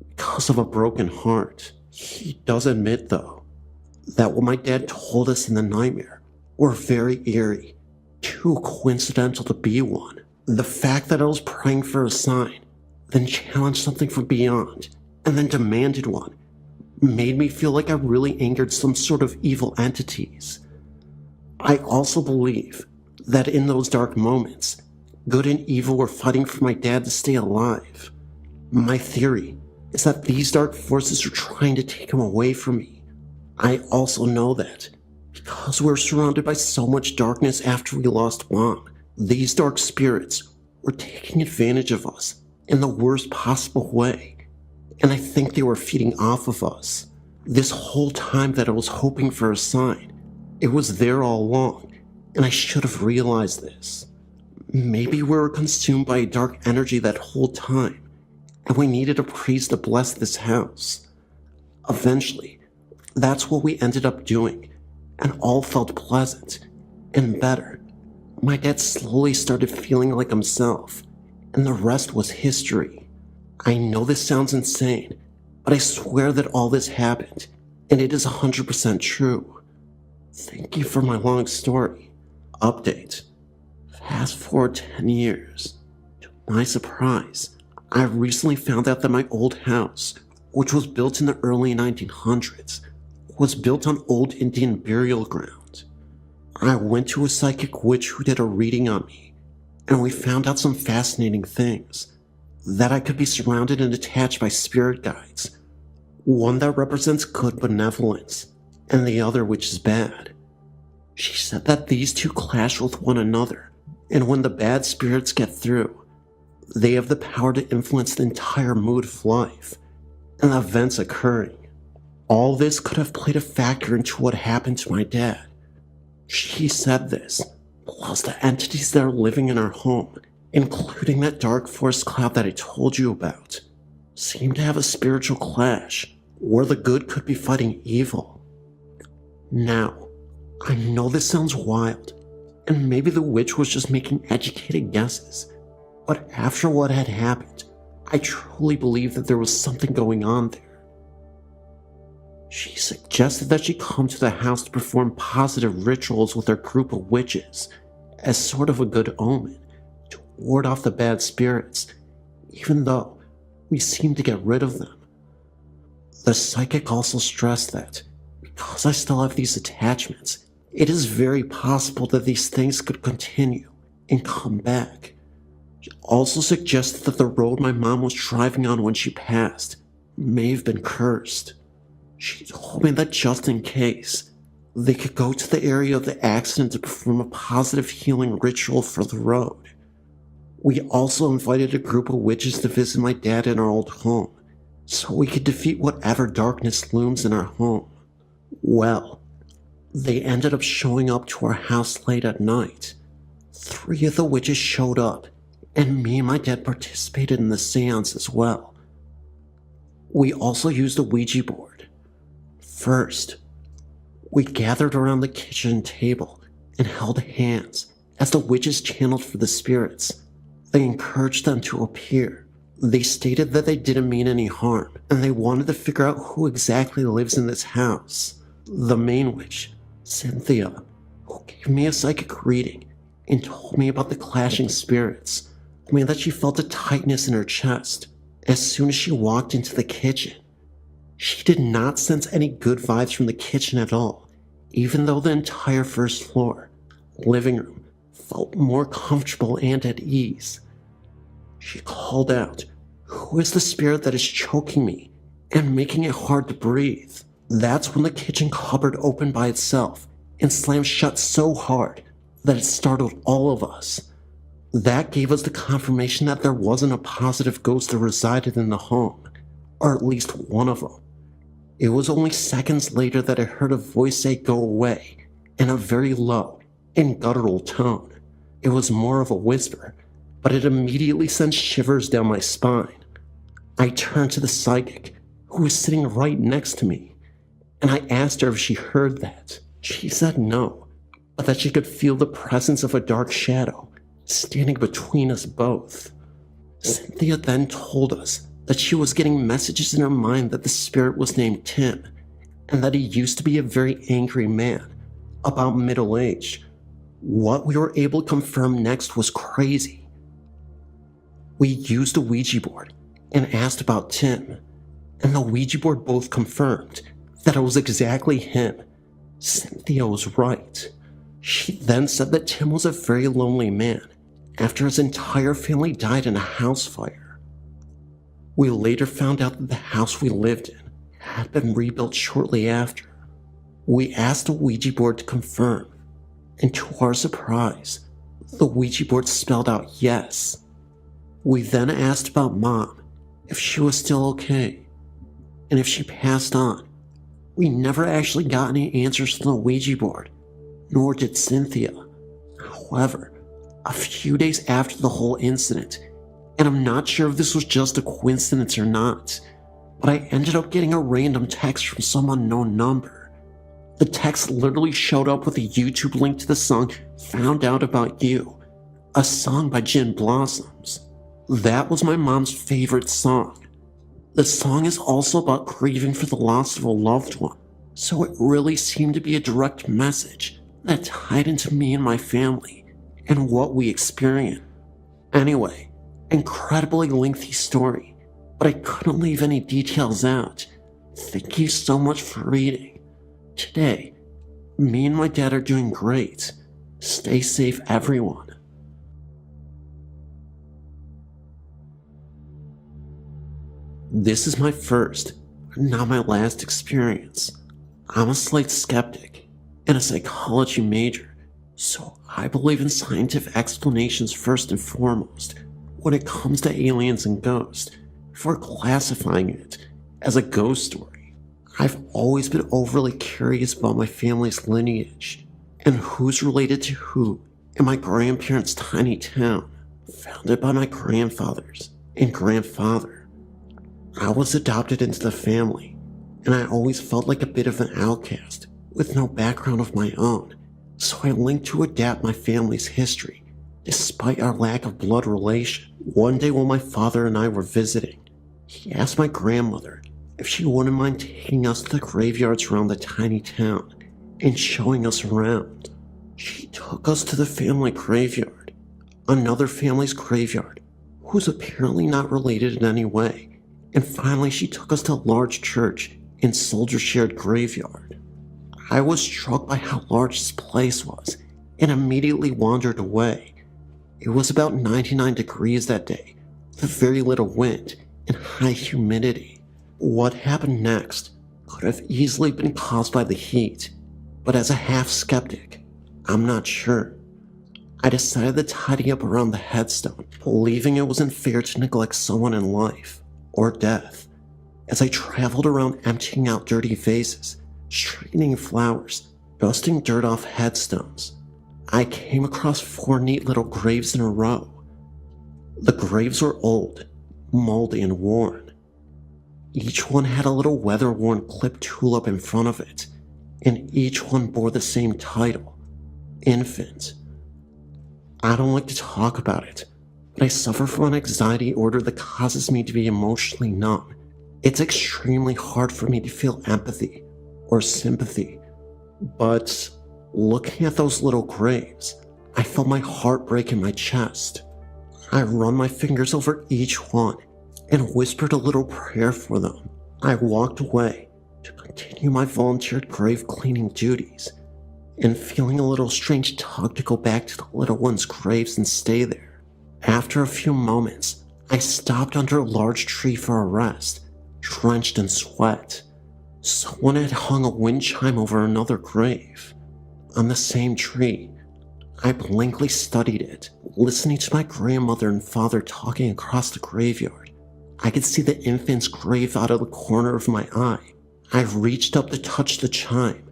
because of a broken heart. He does admit, though, that what my dad told us in the nightmare were very eerie, too coincidental to be one. The fact that I was praying for a sign, then challenged something from beyond, and then demanded one, made me feel like I really angered some sort of evil entities. I also believe that in those dark moments, good and evil were fighting for my dad to stay alive. My theory is that these dark forces are trying to take him away from me. I also know that because we're surrounded by so much darkness after we lost Mom, these dark spirits were taking advantage of us in the worst possible way, and I think they were feeding off of us. This whole time that I was hoping for a sign, it was there all along, and I should have realized this. Maybe we were consumed by a dark energy that whole time, and we needed a priest to bless this house. Eventually, that's what we ended up doing, and all felt pleasant and better. My dad slowly started feeling like himself, and the rest was history. I know this sounds insane, but I swear that all this happened, and it is 100% true. Thank you for my long story. Update. Fast forward 10 years. To my surprise, I recently found out that my old house, which was built in the early 1900s, was built on old Indian burial ground. I went to a psychic witch who did a reading on me, and we found out some fascinating things. That I could be surrounded and attached by spirit guides. One that represents good benevolence, and the other which is bad. She said that these two clash with one another, and when the bad spirits get through, they have the power to influence the entire mood of life, and the events occurring. All this could have played a factor into what happened to my dad. She said this, plus the entities that are living in our home, including that dark forest cloud that I told you about, seem to have a spiritual clash, where the good could be fighting evil. Now, I know this sounds wild, and maybe the witch was just making educated guesses, but after what had happened, I truly believe that there was something going on there. She suggested that she come to the house to perform positive rituals with her group of witches, as sort of a good omen, to ward off the bad spirits, even though we seem to get rid of them. The psychic also stressed that, because I still have these attachments, it is very possible that these things could continue and come back. She also suggested that the road my mom was driving on when she passed may have been cursed. She told me that just in case, they could go to the area of the accident to perform a positive healing ritual for the road. We also invited a group of witches to visit my dad in our old home, so we could defeat whatever darkness looms in our home. Well, they ended up showing up to our house late at night. 3 of the witches showed up, and me and my dad participated in the seance as well. We also used a Ouija board. First, we gathered around the kitchen table and held hands as the witches channeled for the spirits. They encouraged them to appear. They stated that they didn't mean any harm, and they wanted to figure out who exactly lives in this house. The main witch, Cynthia, who gave me a psychic reading and told me about the clashing spirits, told me that she felt a tightness in her chest as soon as she walked into the kitchen. She did not sense any good vibes from the kitchen at all, even though the entire first floor, living room, felt more comfortable and at ease. She called out, "Who is the spirit that is choking me and making it hard to breathe?" That's when the kitchen cupboard opened by itself and slammed shut so hard that it startled all of us. That gave us the confirmation that there wasn't a positive ghost that resided in the home, or at least one of them. It was only seconds later that I heard a voice say "go away" in a very low and guttural tone. It was more of a whisper, but it immediately sent shivers down my spine. I turned to the psychic, who was sitting right next to me, and I asked her if she heard that. She said no, but that she could feel the presence of a dark shadow standing between us both. Cynthia then told us that she was getting messages in her mind that the spirit was named Tim, and that he used to be a very angry man, about middle-aged. What we were able to confirm next was crazy. We used a Ouija board and asked about Tim, and the Ouija board both confirmed that it was exactly him. Cynthia was right. She then said that Tim was a very lonely man after his entire family died in a house fire. We later found out that the house we lived in had been rebuilt shortly after. We asked the Ouija board to confirm, and to our surprise, the Ouija board spelled out yes. We then asked about Mom, if she was still okay, and if she passed on. We never actually got any answers from the Ouija board, nor did Cynthia. However, a few days after the whole incident, and I'm not sure if this was just a coincidence or not, but I ended up getting a random text from some unknown number. The text literally showed up with a YouTube link to the song "Found Out About You," a song by Gin Blossoms. That was my mom's favorite song. The song is also about grieving for the loss of a loved one, so it really seemed to be a direct message that tied into me and my family and what we experienced. Anyway, incredibly lengthy story, but I couldn't leave any details out. Thank you so much for reading. Today, me and my dad are doing great. Stay safe, everyone. This is my first, not my last experience. I'm a slight skeptic and a psychology major, so I believe in scientific explanations first and foremost when it comes to aliens and ghosts, before classifying it as a ghost story. I've always been overly curious about my family's lineage and who's related to who in my grandparents' tiny town, founded by my grandfathers and grandfather. I was adopted into the family, and I always felt like a bit of an outcast with no background of my own, so I linked to adapt my family's history, despite our lack of blood relation. One day while my father and I were visiting, he asked my grandmother if she wouldn't mind taking us to the graveyards around the tiny town and showing us around. She took us to the family graveyard, another family's graveyard, who's apparently not related in any way. And finally, she took us to a large church in Soldier Shared Graveyard. I was struck by how large this place was and immediately wandered away. It was about 99 degrees that day, with very little wind and high humidity. What happened next could have easily been caused by the heat, but as a half-skeptic, I'm not sure. I decided to tidy up around the headstone, believing it wasn't fair to neglect someone in life or death. As I traveled around emptying out dirty vases, straightening flowers, dusting dirt off headstones, I came across 4 neat little graves in a row. The graves were old, moldy, and worn. Each one had a little weather-worn clipped tulip in front of it, and each one bore the same title, Infant. I don't like to talk about it, but I suffer from an anxiety disorder that causes me to be emotionally numb. It's extremely hard for me to feel empathy or sympathy, but looking at those little graves, I felt my heart break in my chest. I run my fingers over each one and whispered a little prayer for them. I walked away to continue my volunteered grave cleaning duties, and feeling a little strange tug to go back to the little ones' graves and stay there. After a few moments, I stopped under a large tree for a rest, drenched in sweat. Someone had hung a wind chime over another grave. On the same tree, I blankly studied it, listening to my grandmother and father talking across the graveyard. I could see the infant's grave out of the corner of my eye. I reached up to touch the chime.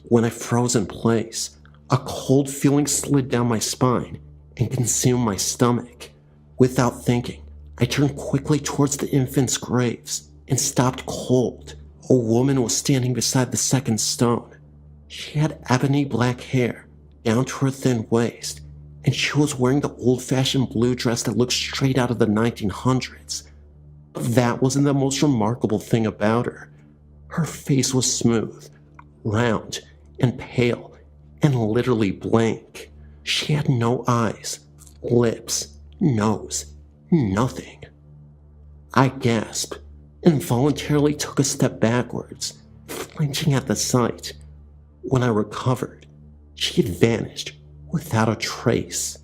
When I froze in place, a cold feeling slid down my spine and consumed my stomach. Without thinking, I turned quickly towards the infant's graves and stopped cold. A woman was standing beside the second stone. She had ebony black hair down to her thin waist, and she was wearing the old-fashioned blue dress that looked straight out of the 1900s. But that wasn't the most remarkable thing about her. Her face was smooth, round, and pale, and literally blank. She had no eyes, lips, nose, nothing. I gasped, involuntarily took a step backwards, flinching at the sight. When I recovered, she had vanished without a trace.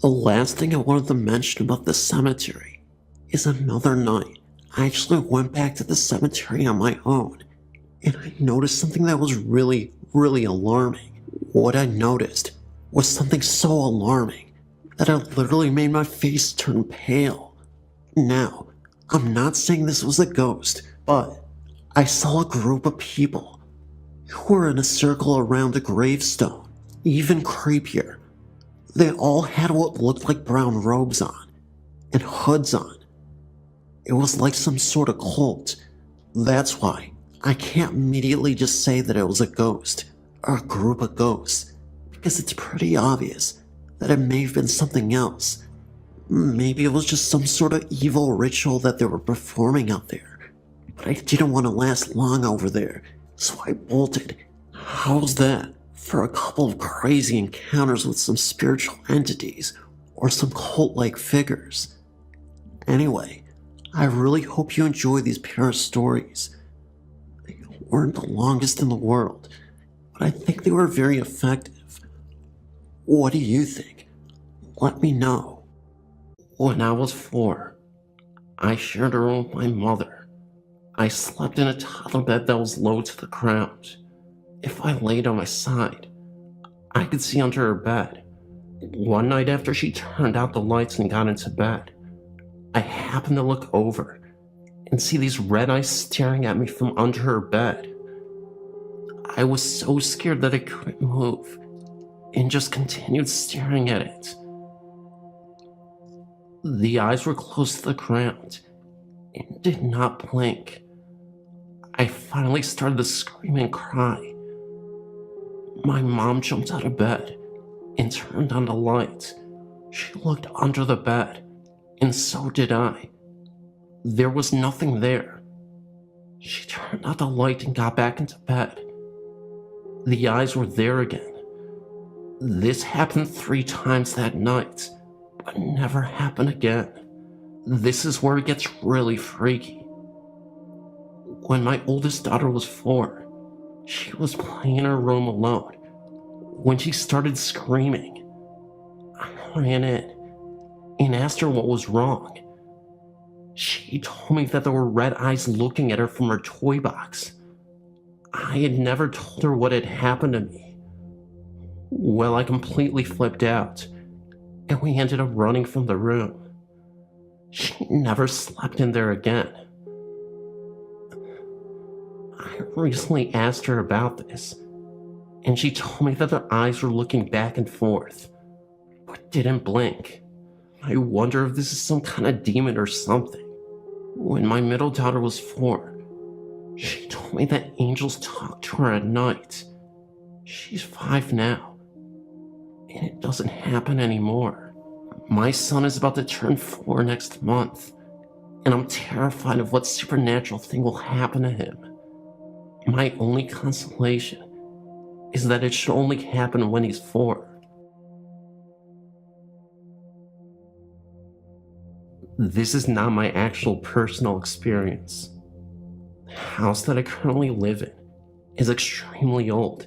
The last thing I wanted to mention about the cemetery is another night I actually went back to the cemetery on my own, and I noticed something that was really alarming. What I noticed was something so alarming that it literally made my face turn pale. Now, I'm not saying this was a ghost, but I saw a group of people who were in a circle around a gravestone. Even creepier, they all had what looked like brown robes on and hoods on. It was like some sort of cult. That's why I can't immediately just say that it was a ghost or a group of ghosts, because it's pretty obvious that it may have been something else. Maybe it was just some sort of evil ritual that they were performing out there, but I didn't want to last long over there So I bolted. How's that for a couple of crazy encounters with some spiritual entities or some cult-like figures? Anyway, I really hope you enjoy these pair of stories. They weren't the longest in the world, but I think they were very effective. What do you think? Let me know. When I was 4, I shared a room with my mother. I slept in a toddler bed that was low to the ground. If I laid on my side, I could see under her bed. One night after she turned out the lights and got into bed, I happened to look over and see these red eyes staring at me from under her bed. I was so scared that I couldn't move and just continued staring at it. The eyes were close to the ground and did not blink. I finally started to scream and cry. My mom jumped out of bed and turned on the light. She looked under the bed, and so did I. There was nothing there. She turned out the light and got back into bed. The eyes were there again. This happened 3 times that night, but never happened again. This is where it gets really freaky. When my oldest daughter was 4, she was playing in her room alone. When she started screaming, I ran in and asked her what was wrong. She told me that there were red eyes looking at her from her toy box. I had never told her what had happened to me. Well, I completely flipped out, and we ended up running from the room. She never slept in there again. I recently asked her about this, and she told me that their eyes were looking back and forth, but didn't blink. I wonder if this is some kind of demon or something. When my middle daughter was 4, she told me that angels talk to her at night. She's 5 now, and it doesn't happen anymore. My son is about to turn 4 next month, and I'm terrified of what supernatural thing will happen to him. My only consolation is that it should only happen when he's 4. This is not my actual personal experience. The house that I currently live in is extremely old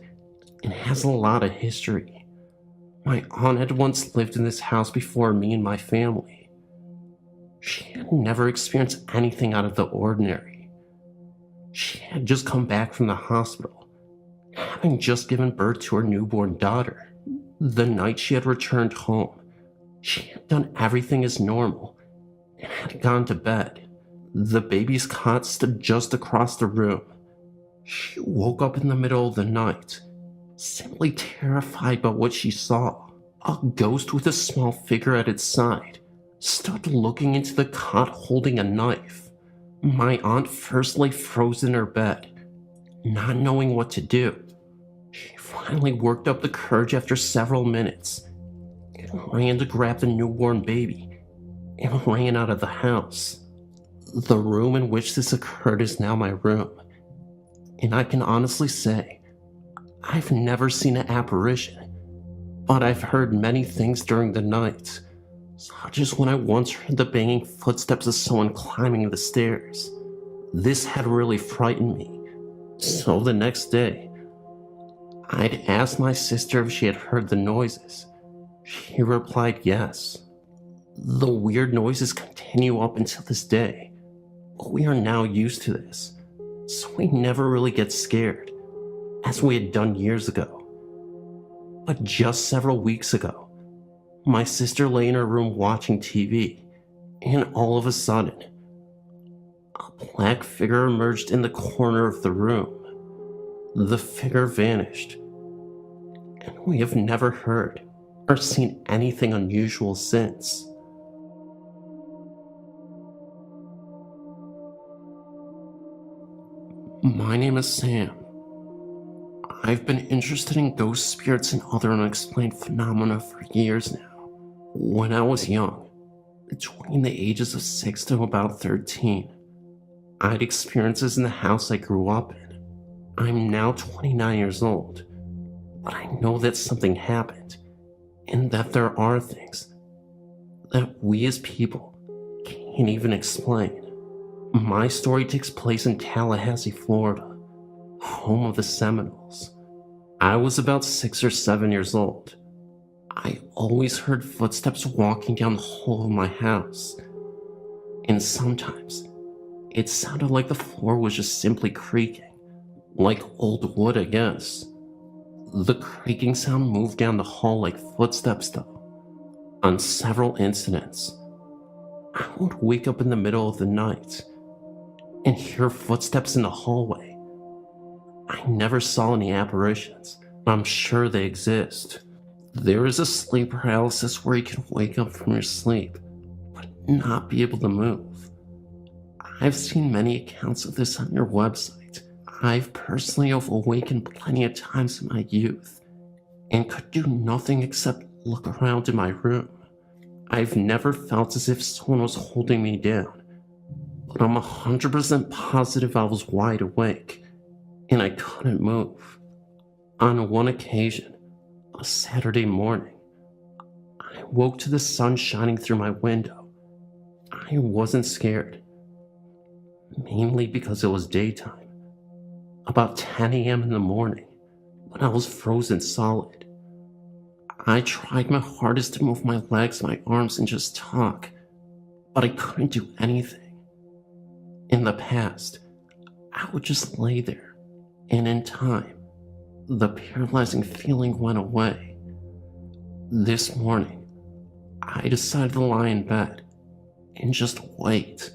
and has a lot of history. My aunt had once lived in this house before me and my family. She had never experienced anything out of the ordinary. She had just come back from the hospital, having just given birth to her newborn daughter. The night she had returned home, she had done everything as normal and had gone to bed. The baby's cot stood just across the room. She woke up in the middle of the night, simply terrified by what she saw. A ghost with a small figure at its side stood looking into the cot holding a knife. My aunt first lay frozen in her bed, not knowing what to do. She finally worked up the courage after several minutes and ran to grab the newborn baby and ran out of the house. The room in which this occurred is now my room, and I can honestly say I've never seen an apparition, but I've heard many things during the night, such as when I once heard the banging footsteps of someone climbing the stairs. This had really frightened me, so the next day, I'd asked my sister if she had heard the noises. She replied yes. The weird noises continue up until this day, but we are now used to this, so we never really get scared, as we had done years ago. But just several weeks ago, my sister lay in her room watching TV, and all of a sudden, a black figure emerged in the corner of the room. The figure vanished, and we have never heard or seen anything unusual since. My name is Sam. I've been interested in ghost spirits and other unexplained phenomena for years now. When I was young, between the ages of 6 to about 13, I had experiences in the house I grew up in. I'm now 29 years old, but I know that something happened, and that there are things that we as people can't even explain. My story takes place in Tallahassee, Florida, home of the Seminoles. I was about 6 or 7 years old. I always heard footsteps walking down the hall of my house, and sometimes it sounded like the floor was just simply creaking, like old wood, I guess. The creaking sound moved down the hall like footsteps, though. On several incidents, I would wake up in the middle of the night and hear footsteps in the hallway. I never saw any apparitions, but I'm sure they exist. There is a sleep paralysis where you can wake up from your sleep, but not be able to move. I've seen many accounts of this on your website. I've personally awakened plenty of times in my youth, and could do nothing except look around in my room. I've never felt as if someone was holding me down, but I'm 100% positive I was wide awake, and I couldn't move. On one occasion, a Saturday morning, I woke to the sun shining through my window. I wasn't scared, mainly because it was daytime. About 10 a.m. in the morning, when I was frozen solid. I tried my hardest to move my legs, my arms, and just talk, but I couldn't do anything. In the past, I would just lay there, and in time, the paralyzing feeling went away. This morning, I decided to lie in bed and just wait.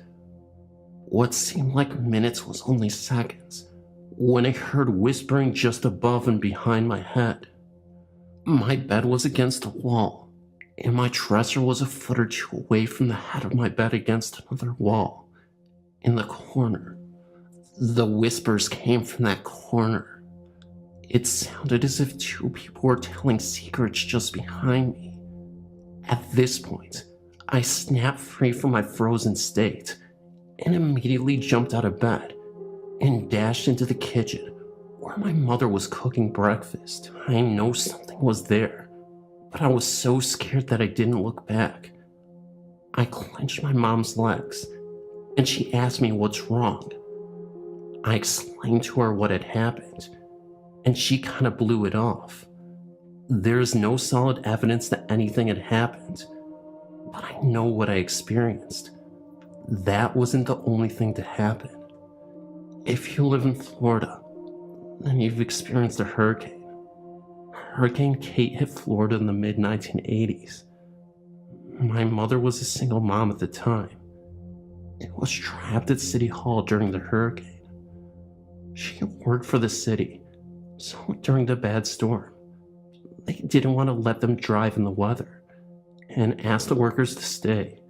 What seemed like minutes was only seconds, when I heard whispering just above and behind my head. My bed was against the wall, and my dresser was a foot or two away from the head of my bed against another wall, in the corner. The whispers came from that corner. It sounded as if two people were telling secrets just behind me. At this point, I snapped free from my frozen state, and immediately jumped out of bed, and dashed into the kitchen, where my mother was cooking breakfast. I know something was there, but I was so scared that I didn't look back. I clenched my mom's legs, and she asked me what's wrong. I explained to her what had happened, and she kind of blew it off. There is no solid evidence that anything had happened, but I know what I experienced. That wasn't the only thing to happen. If you live in Florida, then you've experienced a hurricane. Hurricane Kate hit Florida in the mid-1980s. My mother was a single mom at the time. It was trapped at City Hall during the hurricane. She worked for the city, so during the bad storm, they didn't want to let them drive in the weather, and asked the workers to stay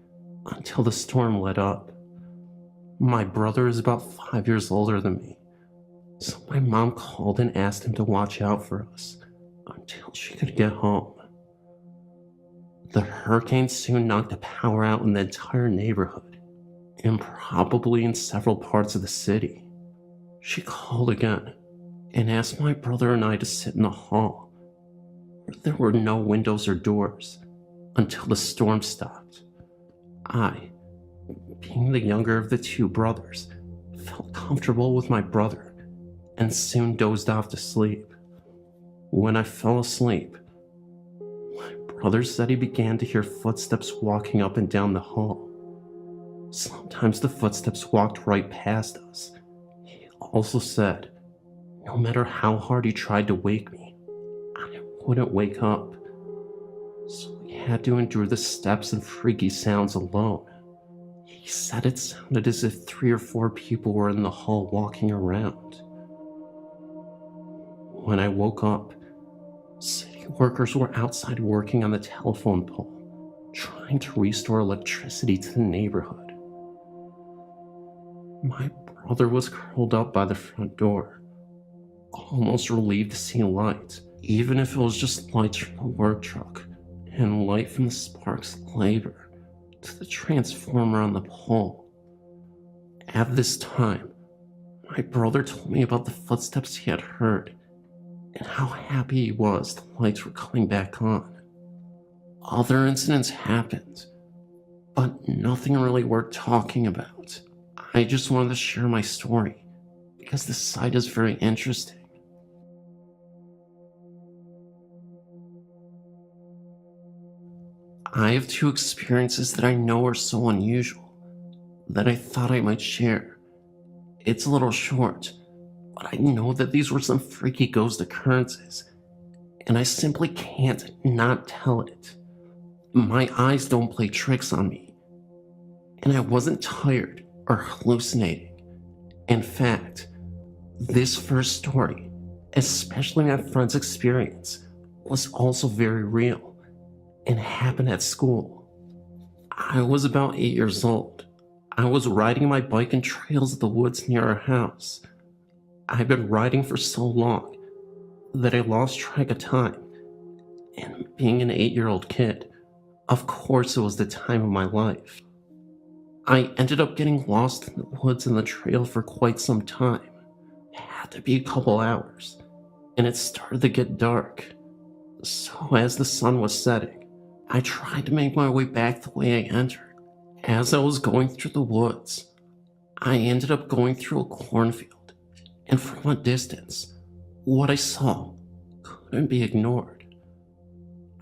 until the storm let up. My brother is about 5 years older than me, so my mom called and asked him to watch out for us until she could get home. The hurricane soon knocked the power out in the entire neighborhood, and probably in several parts of the city. She called again and asked my brother and I to sit in the hall, where there were no windows or doors, until the storm stopped. I, being the younger of the two brothers, felt comfortable with my brother and soon dozed off to sleep. When I fell asleep, my brother said he began to hear footsteps walking up and down the hall. Sometimes the footsteps walked right past us. He also said, no matter how hard he tried to wake me, I wouldn't wake up. So we had to endure the steps and freaky sounds alone. He said it sounded as if 3 or 4 people were in the hall walking around. When I woke up, city workers were outside working on the telephone pole, trying to restore electricity to the neighborhood. My brother was curled up by the front door, almost relieved to see light, even if it was just lights from the work truck and light from the sparks of labor to the transformer on the pole. At this time, my My brother told me about the footsteps he had heard and how happy he was the lights were coming back on. Other incidents happened, but nothing really worth talking about. I just wanted to share my story because the site is very interesting. I have two experiences that I know are so unusual that I thought I might share. It's a little short, but I know that these were some freaky ghost occurrences, and I simply can't not tell it. My eyes don't play tricks on me, and I wasn't tired or hallucinating. In fact, this first story, especially my friend's experience, was also very real and happened at school. I was about 8 years old. I was riding my bike in trails of the woods near our house. I'd been riding for so long that I lost track of time, and being an 8-year-old kid, of course it was the time of my life. I ended up getting lost in the woods and the trail for quite some time. It had to be a couple hours, and it started to get dark. So as the sun was setting, I tried to make my way back the way I entered. As I was going through the woods, I ended up going through a cornfield, and from a distance, what I saw couldn't be ignored.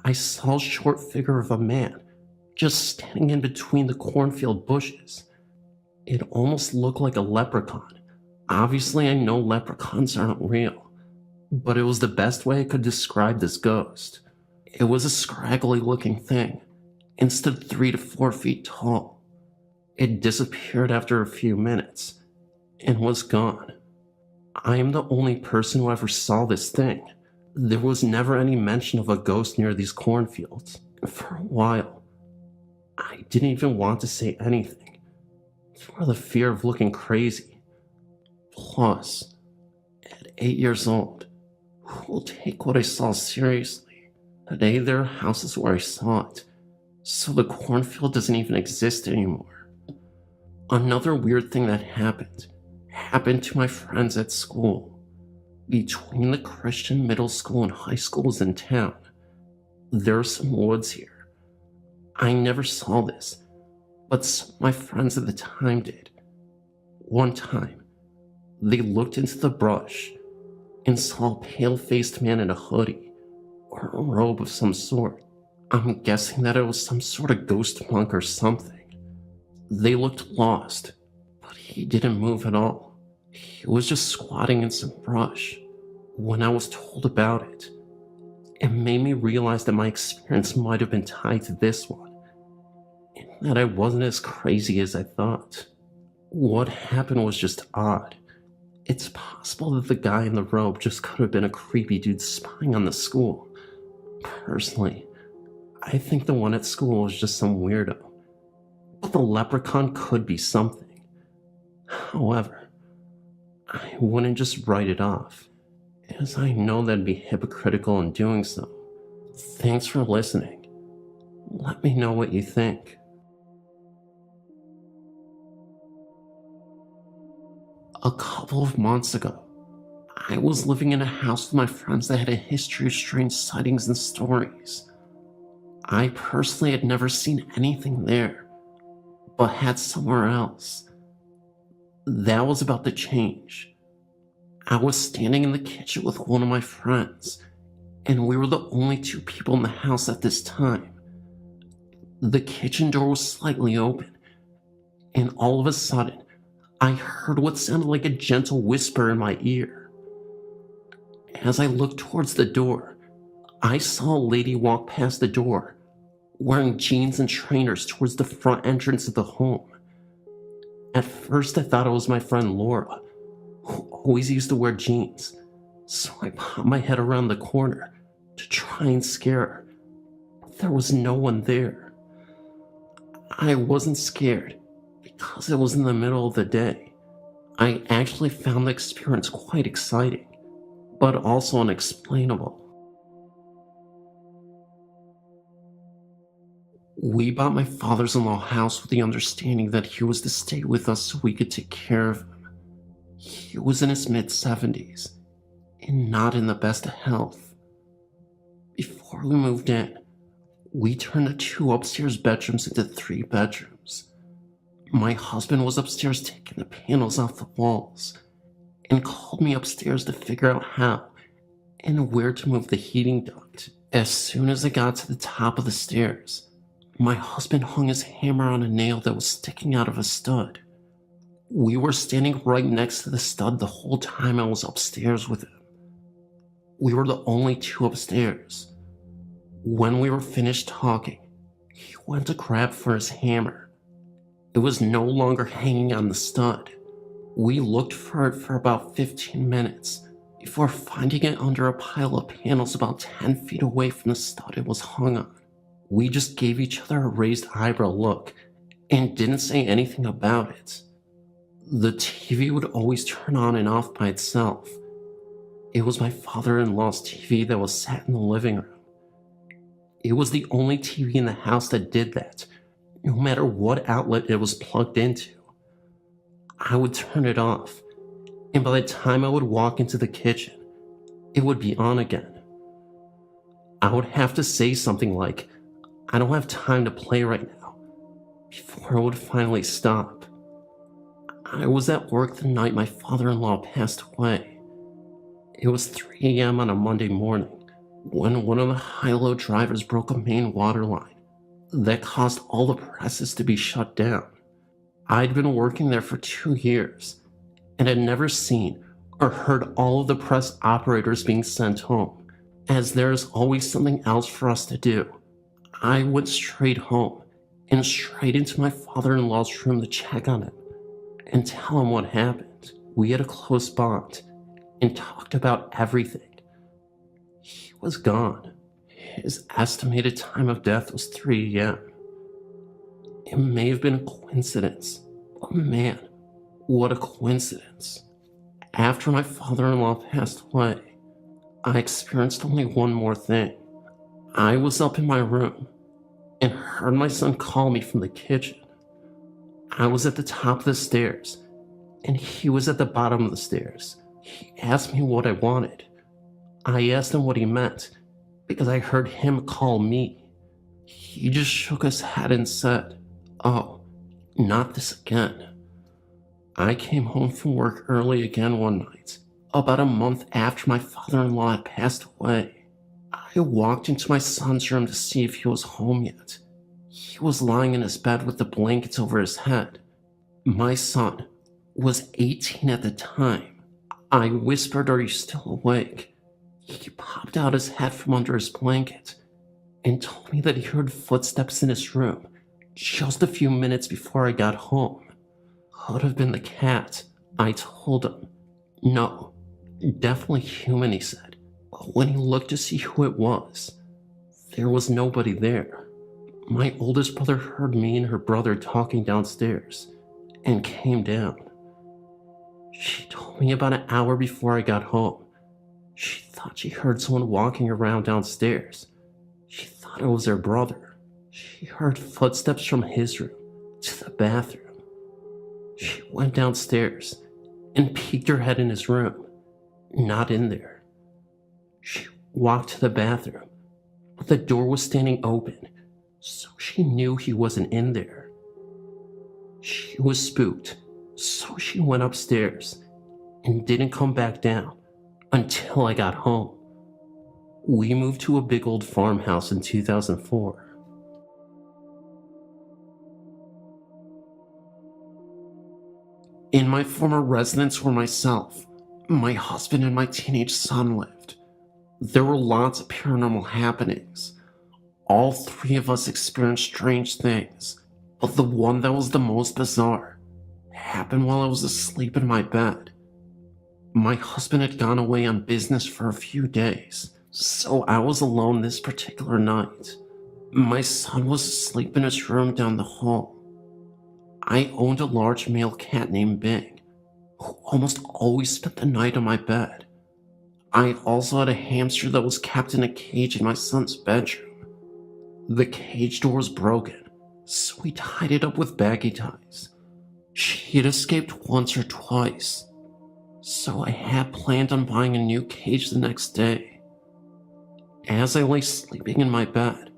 I saw a short figure of a man just standing in between the cornfield bushes. It almost looked like a leprechaun. Obviously, I know leprechauns aren't real, but it was the best way I could describe this ghost. It was a scraggly looking thing and stood 3 to 4 feet tall. It disappeared after a few minutes and was gone. I am the only person who ever saw this thing. There was never any mention of a ghost near these cornfields. For a while, I didn't even want to say anything for the fear of looking crazy. Plus, at 8 years old, who will take what I saw seriously? Today there are houses where I saw it, so the cornfield doesn't even exist anymore. Another weird thing that happened to my friends at school. Between the Christian middle school and high schools in town, there are some woods here. I never saw this, but some of my friends at the time did. One time, they looked into the brush and saw a pale-faced man in a hoodie or a robe of some sort. I'm guessing that it was some sort of ghost monk or something. They looked lost, but he didn't move at all. He was just squatting in some brush. When I was told about it, it made me realize that my experience might have been tied to this one, and that I wasn't as crazy as I thought. What happened was just odd. It's possible that the guy in the robe just could have been a creepy dude spying on the school. Personally, I think the one at school was just some weirdo, but the leprechaun could be something. However, I wouldn't just write it off, as I know that'd be hypocritical in doing so. Thanks for listening. Let me know what you think. A couple of months ago, I was living in a house with my friends that had a history of strange sightings and stories. I personally had never seen anything there, but had somewhere else. That was about to change. I was standing in the kitchen with one of my friends, and we were the only 2 people in the house at this time. The kitchen door was slightly open, and all of a sudden, I heard what sounded like a gentle whisper in my ear. As I looked towards the door, I saw a lady walk past the door, wearing jeans and trainers towards the front entrance of the home. At first I thought it was my friend Laura, who always used to wear jeans, so I popped my head around the corner to try and scare her, but there was no one there. I wasn't scared because it was in the middle of the day. I actually found the experience quite exciting, but also unexplainable. We bought my father's-in-law house with the understanding that he was to stay with us so we could take care of him. He was in his mid-70s and not in the best of health. Before we moved in, we turned the 2 upstairs bedrooms into 3 bedrooms. My husband was upstairs taking the panels off the walls and called me upstairs to figure out how and where to move the heating duct. As soon as I got to the top of the stairs, my husband hung his hammer on a nail that was sticking out of a stud. We were standing right next to the stud the whole time I was upstairs with him. We were the only 2 upstairs. When we were finished talking, he went to grab for his hammer. It was no longer hanging on the stud. We looked for it for about 15 minutes before finding it under a pile of panels about 10 feet away from the stud it was hung on. We just gave each other a raised eyebrow look and didn't say anything about it. The TV would always turn on and off by itself. It was my father-in-law's TV that was sat in the living room. It was the only TV in the house that did that, no matter what outlet it was plugged into. I would turn it off, and by the time I would walk into the kitchen, it would be on again. I would have to say something like, "I don't have time to play right now," before it would finally stop. I was at work the night my father-in-law passed away. It was 3 a.m. on a Monday morning when one of the high-low drivers broke a main water line that caused all the presses to be shut down. I'd been working there for 2 years and had never seen or heard all of the press operators being sent home, as there is always something else for us to do. I went straight home and straight into my father-in-law's room to check on him and tell him what happened. We had a close bond and talked about everything. He was gone. His estimated time of death was 3 a.m. It may have been a coincidence, but man, what a coincidence. After my father-in-law passed away, I experienced only one more thing. I was up in my room and heard my son call me from the kitchen. I was at the top of the stairs, and he was at the bottom of the stairs. He asked me what I wanted. I asked him what he meant, because I heard him call me. He just shook his head and said, "Oh, not this again." I came home from work early again one night, about a month after my father-in-law had passed away. I walked into my son's room to see if he was home yet. He was lying in his bed with the blankets over his head. My son was 18 at the time. I whispered, "Are you still awake?" He popped out his head from under his blanket and told me that he heard footsteps in his room just a few minutes before I got home. Could have been the cat, I told him. No, definitely human, he said. But when he looked to see who it was, there was nobody there. My oldest brother heard me and her brother talking downstairs and came down. She told me about an hour before I got home. She thought she heard someone walking around downstairs. She thought it was her brother. She heard footsteps from his room to the bathroom. She went downstairs and peeked her head in his room. Not in there. She walked to the bathroom, but the door was standing open, so she knew he wasn't in there. She was spooked, so she went upstairs and didn't come back down until I got home. We moved to a big old farmhouse in 2004. In my former residence where myself, my husband, and my teenage son lived, there were lots of paranormal happenings. All 3 of us experienced strange things, but the one that was the most bizarre happened while I was asleep in my bed. My husband had gone away on business for a few days, so I was alone this particular night. My son was asleep in his room down the hall. I owned a large male cat named Bing, who almost always spent the night on my bed. I also had a hamster that was kept in a cage in my son's bedroom. The cage door was broken, so we tied it up with baggy ties. She had escaped once or twice, so I had planned on buying a new cage the next day. As I lay sleeping in my bed,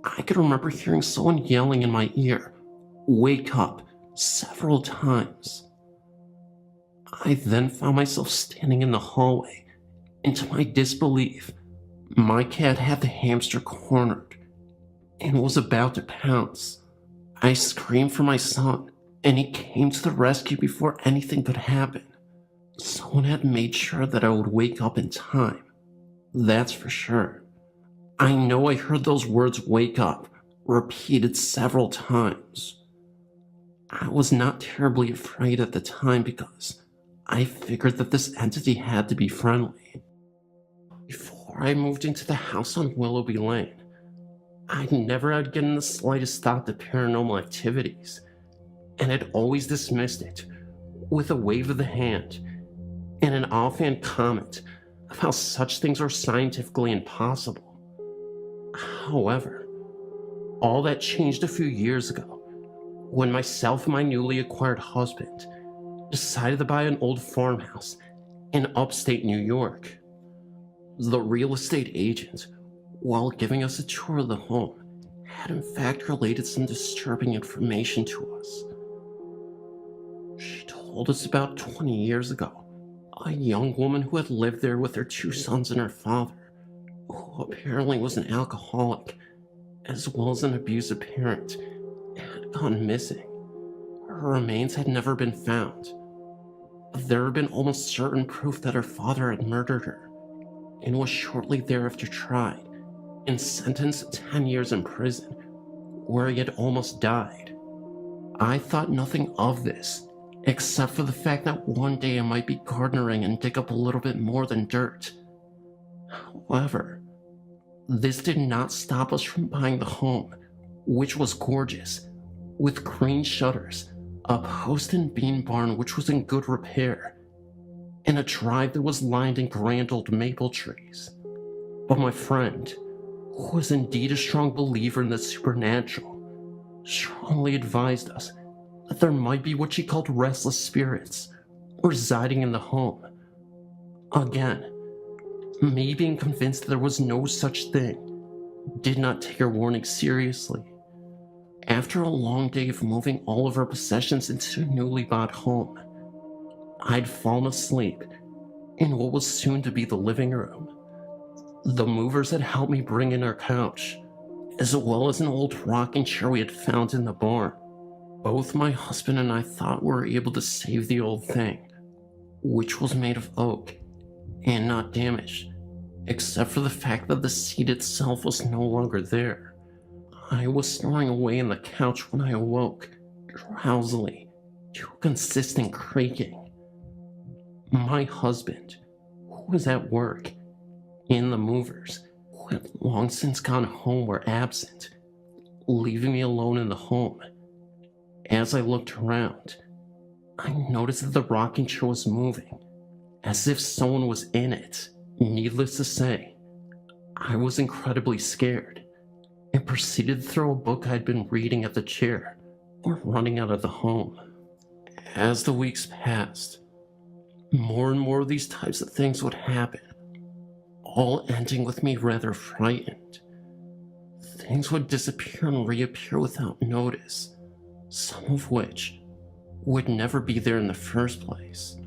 I could remember hearing someone yelling in my ear, "Wake up," several times. I then found myself standing in the hallway, and to my disbelief, my cat had the hamster cornered and was about to pounce. I screamed for my son, and he came to the rescue before anything could happen. Someone had made sure that I would wake up in time. That's for sure. I know I heard those words "wake up" repeated several times. I was not terribly afraid at the time because I figured that this entity had to be friendly. Before I moved into the house on Willoughby Lane, I never had given the slightest thought to paranormal activities, and had always dismissed it with a wave of the hand and an offhand comment of how such things are scientifically impossible. However, all that changed a few years ago when myself and my newly acquired husband decided to buy an old farmhouse in upstate New York. The real estate agent, while giving us a tour of the home, had in fact related some disturbing information to us. She told us about 20 years ago, a young woman who had lived there with her 2 sons and her father, who apparently was an alcoholic, as well as an abusive parent, had gone missing. Her remains had never been found. There had been almost certain proof that her father had murdered her, and was shortly thereafter tried and sentenced to 10 years in prison, where he had almost died. I thought nothing of this, except for the fact that one day I might be gardening and dig up a little bit more than dirt. However, this did not stop us from buying the home, which was gorgeous, with green shutters, a post and beam barn which was in good repair, and a drive that was lined in grand old maple trees. But my friend, who was indeed a strong believer in the supernatural, strongly advised us that there might be what she called restless spirits residing in the home. Again, me being convinced that there was no such thing, did not take her warning seriously. After a long day of moving all of our possessions into a newly bought home, I'd fallen asleep in what was soon to be the living room. The movers had helped me bring in our couch, as well as an old rocking chair we had found in the barn. Both my husband and I thought we were able to save the old thing, which was made of oak and not damaged, except for the fact that the seat itself was no longer there. I was snoring away on the couch when I awoke, drowsily, to a consistent creaking. My husband, who was at work, and the movers, who had long since gone home, were absent, leaving me alone in the home. As I looked around, I noticed that the rocking chair was moving, as if someone was in it. Needless to say, I was incredibly scared, and proceeded to throw a book I'd been reading at the chair, or running out of the home. As the weeks passed, more and more of these types of things would happen, all ending with me rather frightened. Things would disappear and reappear without notice, some of which would never be there in the first place.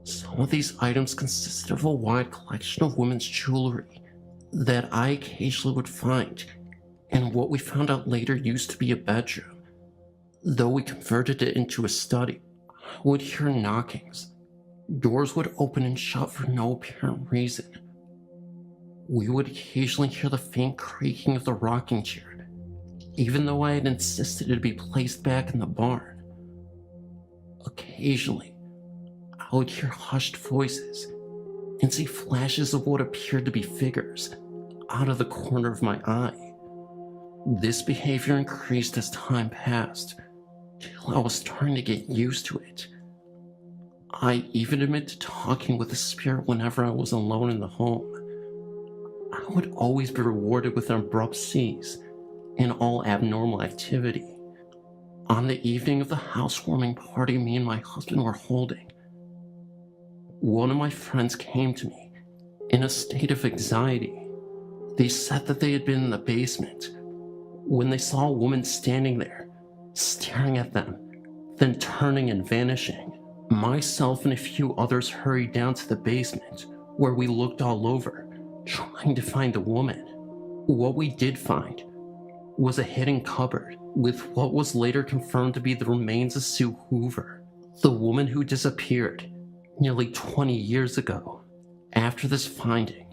Some of these items consisted of a wide collection of women's jewelry that I occasionally would find in what we found out later used to be a bedroom. Though we converted it into a study, I would hear knockings. Doors would open and shut for no apparent reason. We would occasionally hear the faint creaking of the rocking chair, even though I had insisted it be placed back in the barn. Occasionally, I would hear hushed voices and see flashes of what appeared to be figures out of the corner of my eye. This behavior increased as time passed, till I was starting to get used to it. I even admit to talking with the spirit whenever I was alone in the home. I would always be rewarded with an abrupt cease in all abnormal activity. On the evening of the housewarming party me and my husband were holding, one of my friends came to me in a state of anxiety. They said that they had been in the basement when they saw a woman standing there, staring at them, then turning and vanishing. Myself and a few others hurried down to the basement, where we looked all over, trying to find the woman. What we did find was a hidden cupboard with what was later confirmed to be the remains of Sue Hoover, the woman who disappeared nearly 20 years ago. After this finding,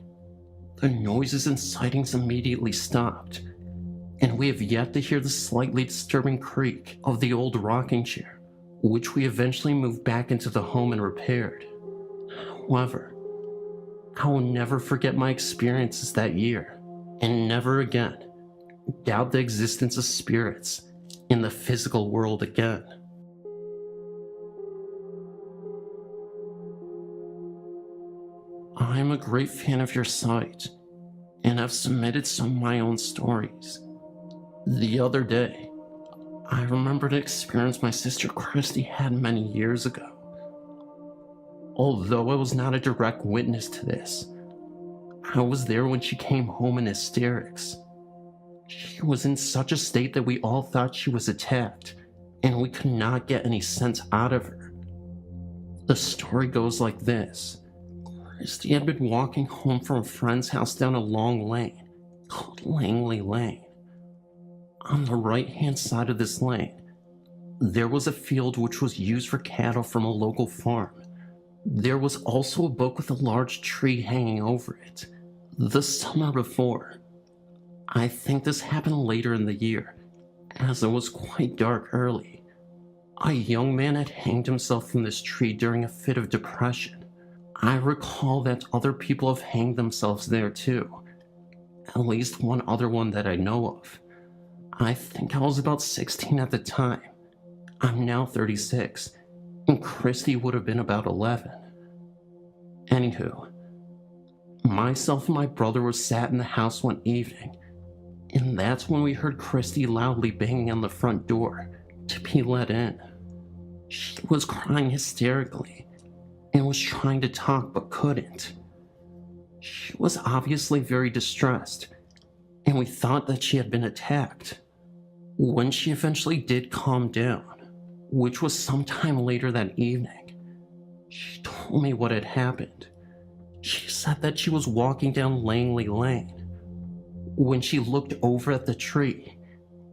the noises and sightings immediately stopped, and we have yet to hear the slightly disturbing creak of the old rocking chair, which we eventually moved back into the home and repaired. However, I will never forget my experiences that year, and never again doubt the existence of spirits in the physical world again. I am a great fan of your site, and have submitted some of my own stories. The other day, I remembered an experience my sister Christy had many years ago. Although I was not a direct witness to this, I was there when she came home in hysterics. She was in such a state that we all thought she was attacked, and we could not get any sense out of her. The story goes like this. Christy had been walking home from a friend's house down a long lane called Langley Lane. On the right-hand side of this lane, there was a field which was used for cattle from a local farm. There was also a book with a large tree hanging over it. The summer before, I think this happened later in the year, as it was quite dark early, a young man had hanged himself from this tree during a fit of depression. I recall that other people have hanged themselves there too, at least one other one that I know of. I think I was about 16 at the time. I'm now 36, and Christy would have been about 11. Anywho, myself and my brother were sat in the house one evening, and that's when we heard Christy loudly banging on the front door to be let in. She was crying hysterically and was trying to talk but couldn't. She was obviously very distressed, and we thought that she had been attacked. When she eventually did calm down, which was sometime later that evening, she told me what had happened. She said that she was walking down Langley Lane when she looked over at the tree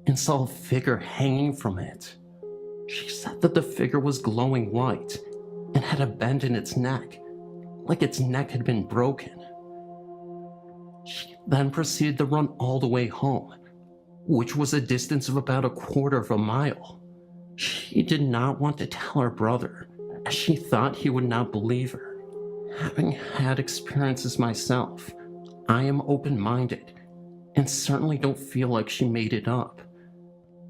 and saw a figure hanging from it. She said that the figure was glowing white and had a bend in its neck, like its neck had been broken. She then proceeded to run all the way home, which was a distance of about a quarter of a mile. She did not want to tell her brother, as she thought he would not believe her. Having had experiences myself, I am open-minded and certainly don't feel like she made it up.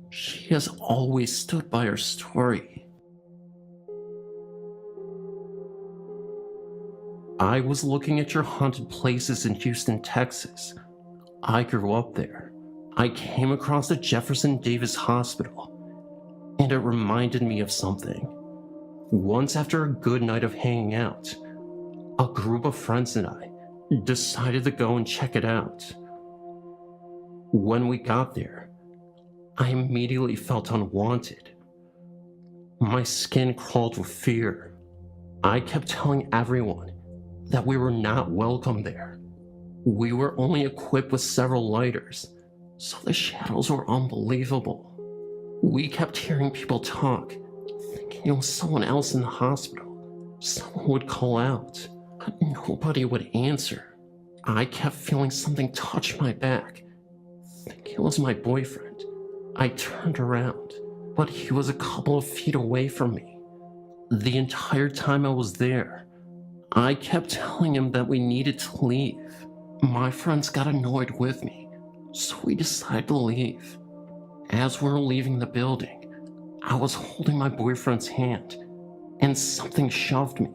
She has always stood by her story. I was looking at your haunted places in Houston, Texas. I grew up there. I came across the Jefferson Davis Hospital, and it reminded me of something. Once after a good night of hanging out, a group of friends and I decided to go and check it out. When we got there, I immediately felt unwanted. My skin crawled with fear. I kept telling everyone that we were not welcome there. We were only equipped with several lighters, so the shadows were unbelievable. We kept hearing people talk, thinking it was someone else in the hospital. Someone would call out, but nobody would answer. I kept feeling something touch my back, thinking it was my boyfriend. I turned around, but he was a couple of feet away from me. The entire time I was there, I kept telling him that we needed to leave. My friends got annoyed with me, so we decided to leave. As we were leaving the building, I was holding my boyfriend's hand, and something shoved me.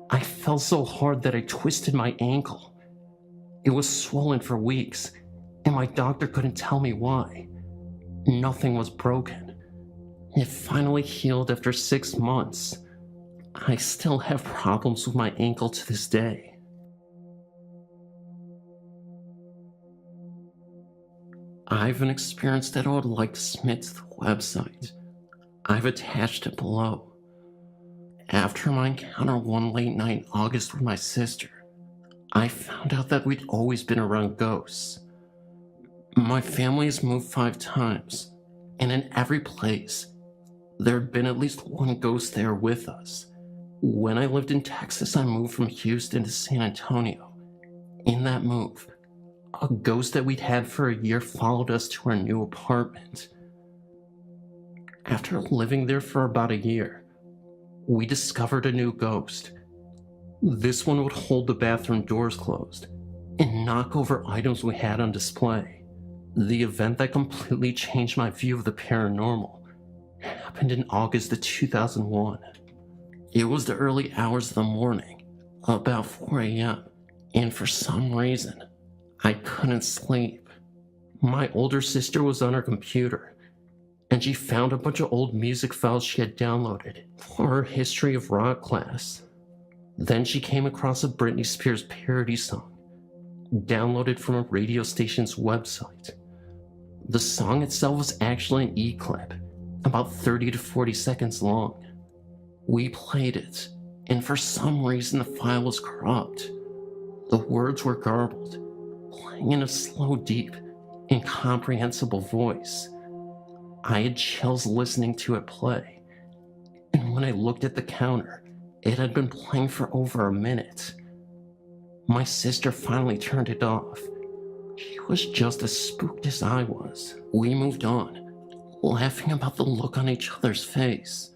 I fell so hard that I twisted my ankle. It was swollen for weeks, and my doctor couldn't tell me why. Nothing was broken. It finally healed after 6 months. I still have problems with my ankle to this day. I have an experience that I would like to submit to the website. I've attached it below. After my encounter one late night in August with my sister, I found out that we'd always been around ghosts. My family has moved 5 times, and in every place, there had been at least one ghost there with us. When I lived in Texas, I moved from Houston to San Antonio. In that move, a ghost that we'd had for a year followed us to our new apartment. After living there for about a year, we discovered a new ghost. This one would hold the bathroom doors closed and knock over items we had on display. The event that completely changed my view of the paranormal happened in August of 2001. It was the early hours of the morning, about 4 a.m., and for some reason, I couldn't sleep. My older sister was on her computer, and she found a bunch of old music files she had downloaded for her history of rock class. Then she came across a Britney Spears parody song, downloaded from a radio station's website. The song itself was actually an E-clip, about 30 to 40 seconds long. We played it, and for some reason the file was corrupt. The words were garbled, playing in a slow, deep, incomprehensible voice. I had chills listening to it play, and when I looked at the counter, it had been playing for over a minute. My sister finally turned it off. She was just as spooked as I was. We moved on, laughing about the look on each other's face.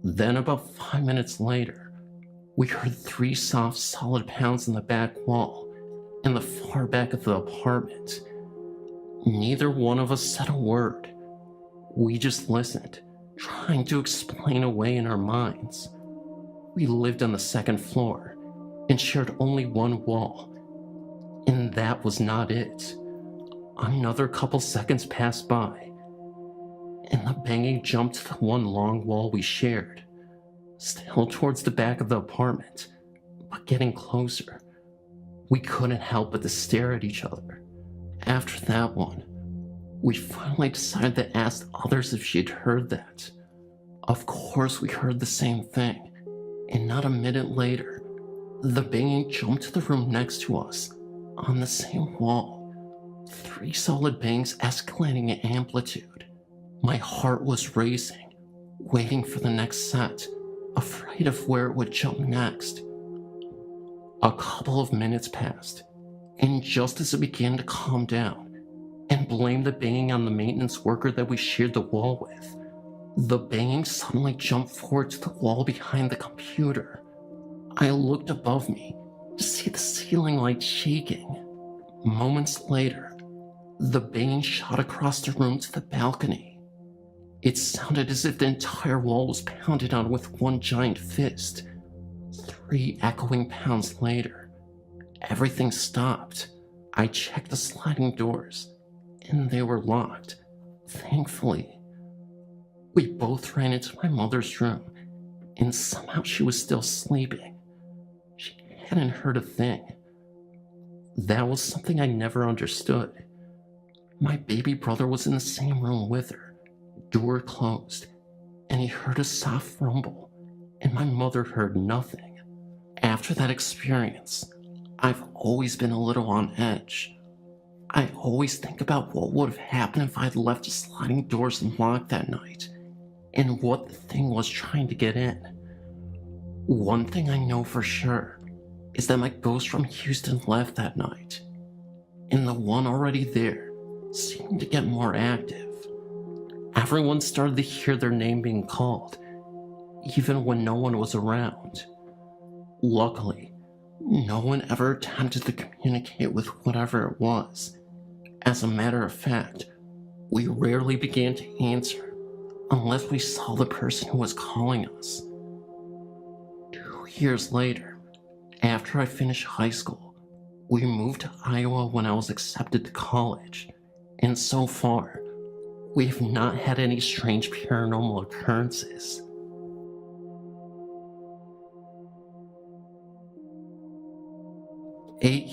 Then about 5 minutes later, we heard 3 soft, solid pounds in the back wall in the far back of the apartment. Neither one of us said a word. We just listened, trying to explain away in our minds. We lived on the 2nd floor and shared only one wall, and that was not it. Another couple seconds passed by, and the banging jumped to the one long wall we shared, still towards the back of the apartment, but getting closer. We couldn't help but to stare at each other. After that one, we finally decided to ask others if she'd heard that. Of course we heard the same thing, and not a minute later, the banging jumped to the room next to us, on the same wall. 3 solid bangs escalating in amplitude. My heart was racing, waiting for the next set, afraid of where it would jump next. A couple of minutes passed, and just as it began to calm down, and blame the banging on the maintenance worker that we shared the wall with, the banging suddenly jumped forward to the wall behind the computer. I looked above me to see the ceiling light shaking. Moments later, the banging shot across the room to the balcony. It sounded as if the entire wall was pounded on with one giant fist. 3 echoing pounds later, everything stopped. I checked the sliding doors, and they were locked, thankfully. We both ran into my mother's room, and somehow she was still sleeping. She hadn't heard a thing. That was something I never understood. My baby brother was in the same room with her, door closed, and he heard a soft rumble, and my mother heard nothing. After that experience, I've always been a little on edge. I always think about what would have happened if I'd left the sliding doors unlocked that night, and what the thing was trying to get in. One thing I know for sure is that my ghost from Houston left that night, and the one already there seemed to get more active. Everyone started to hear their name being called, even when no one was around. Luckily, no one ever attempted to communicate with whatever it was. As a matter of fact, we rarely began to answer unless we saw the person who was calling us. 2 years later, after I finished high school, we moved to Iowa when I was accepted to college, and so far, we have not had any strange paranormal occurrences.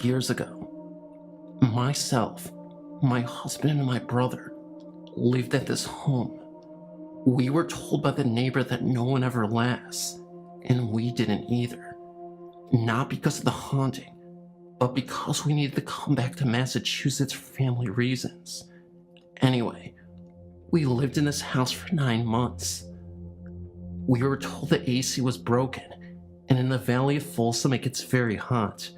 years ago, myself, my husband, and my brother lived at this home. We were told by the neighbor that no one ever lasts, and we didn't either. Not because of the haunting, but because we needed to come back to Massachusetts for family reasons. Anyway, we lived in this house for 9 months. We were told the AC was broken, and in the Valley of Folsom it gets very hot,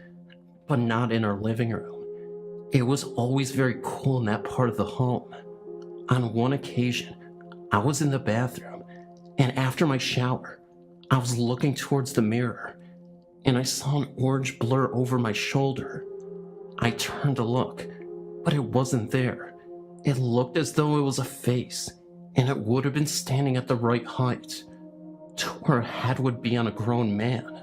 but not in our living room. It was always very cool in that part of the home. On one occasion, I was in the bathroom, and after my shower, I was looking towards the mirror, and I saw an orange blur over my shoulder. I turned to look, but it wasn't there. It looked as though it was a face, and it would have been standing at the right height, to where a head would be on a grown man.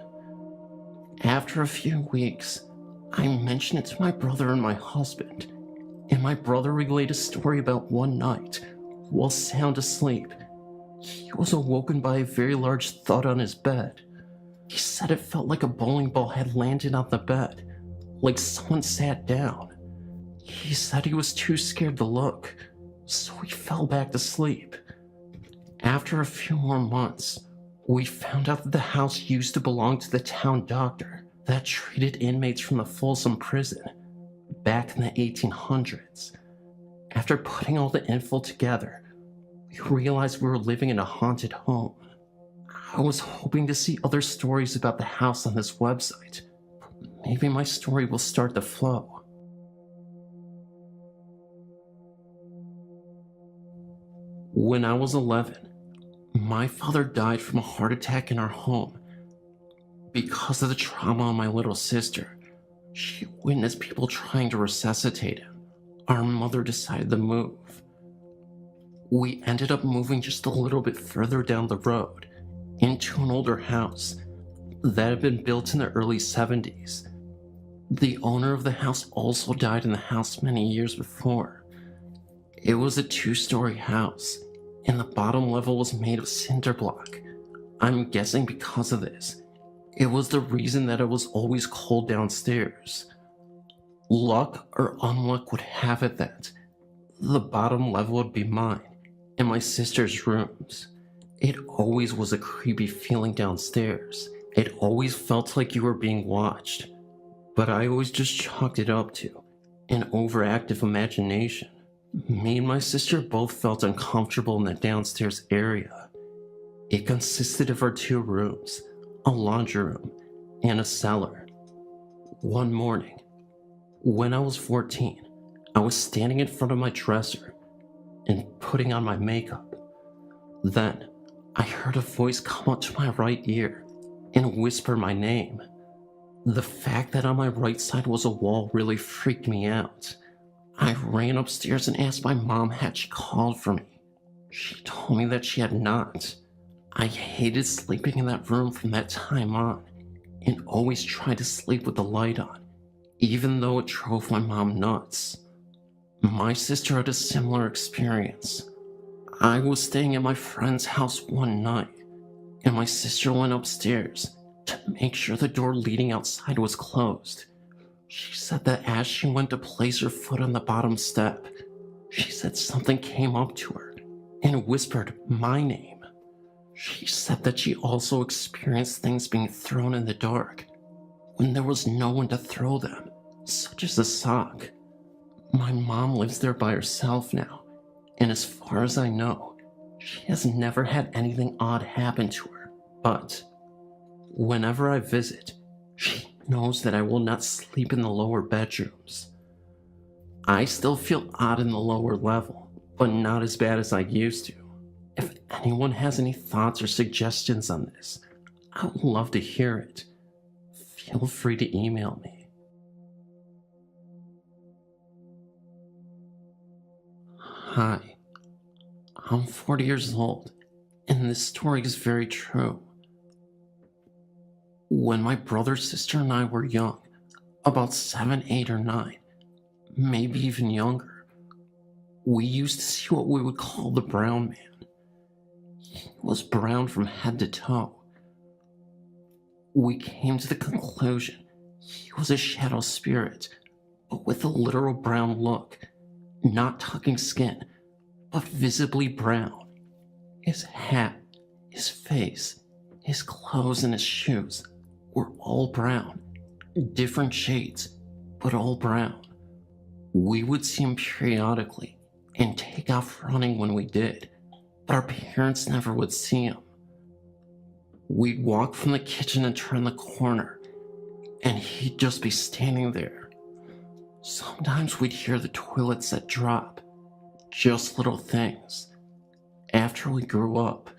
After a few weeks, I mentioned it to my brother and my husband, and my brother relayed a story about one night, while sound asleep, he was awoken by a very large thud on his bed. He said it felt like a bowling ball had landed on the bed, like someone sat down. He said he was too scared to look, so he fell back to sleep. After a few more months, we found out that the house used to belong to the town doctor that treated inmates from the Folsom prison back in the 1800s. After putting all the info together, we realized we were living in a haunted home. I was hoping to see other stories about the house on this website, but maybe my story will start to flow. When I was 11, my father died from a heart attack in our home. Because of the trauma on my little sister, she witnessed people trying to resuscitate him. Our mother decided to move. We ended up moving just a little bit further down the road, into an older house that had been built in the early 70s. The owner of the house also died in the house many years before. It was a 2-story house, and the bottom level was made of cinder block. I'm guessing because of this, it was the reason that it was always cold downstairs. Luck or unluck would have it that the bottom level would be mine and my sister's rooms. It always was a creepy feeling downstairs. It always felt like you were being watched, but I always just chalked it up to an overactive imagination. Me and my sister both felt uncomfortable in the downstairs area. It consisted of our 2 rooms, a laundry room, and a cellar. One morning, when I was 14, I was standing in front of my dresser and putting on my makeup. Then, I heard a voice come up to my right ear and whisper my name. The fact that on my right side was a wall really freaked me out. I ran upstairs and asked my mom had she called for me. She told me that she had not. I hated sleeping in that room from that time on, and always tried to sleep with the light on, even though it drove my mom nuts. My sister had a similar experience. I was staying at my friend's house one night, and my sister went upstairs to make sure the door leading outside was closed. She said that as she went to place her foot on the bottom step, she said something came up to her and whispered my name. She said that she also experienced things being thrown in the dark when there was no one to throw them, such as a sock. My mom lives there by herself now, and as far as I know, she has never had anything odd happen to her. But whenever I visit, she knows that I will not sleep in the lower bedrooms. I still feel odd in the lower level, but not as bad as I used to. If anyone has any thoughts or suggestions on this, I would love to hear it. Feel free to email me. Hi, I'm 40 years old, and this story is very true. When my brother, sister, and I were young, about 7, 8, or 9, maybe even younger, we used to see what we would call the brown man. He was brown from head to toe. We came to the conclusion He was a shadow spirit, but with a literal brown look, not tucking skin, but visibly brown. His hat, his face, his clothes, and his shoes were all brown, different shades, but all brown. We would see him periodically and take off running when we did, but our parents never would see him. We'd walk from the kitchen and turn the corner, and he'd just be standing there. Sometimes we'd hear the toilet set drop, just little things. After we grew up,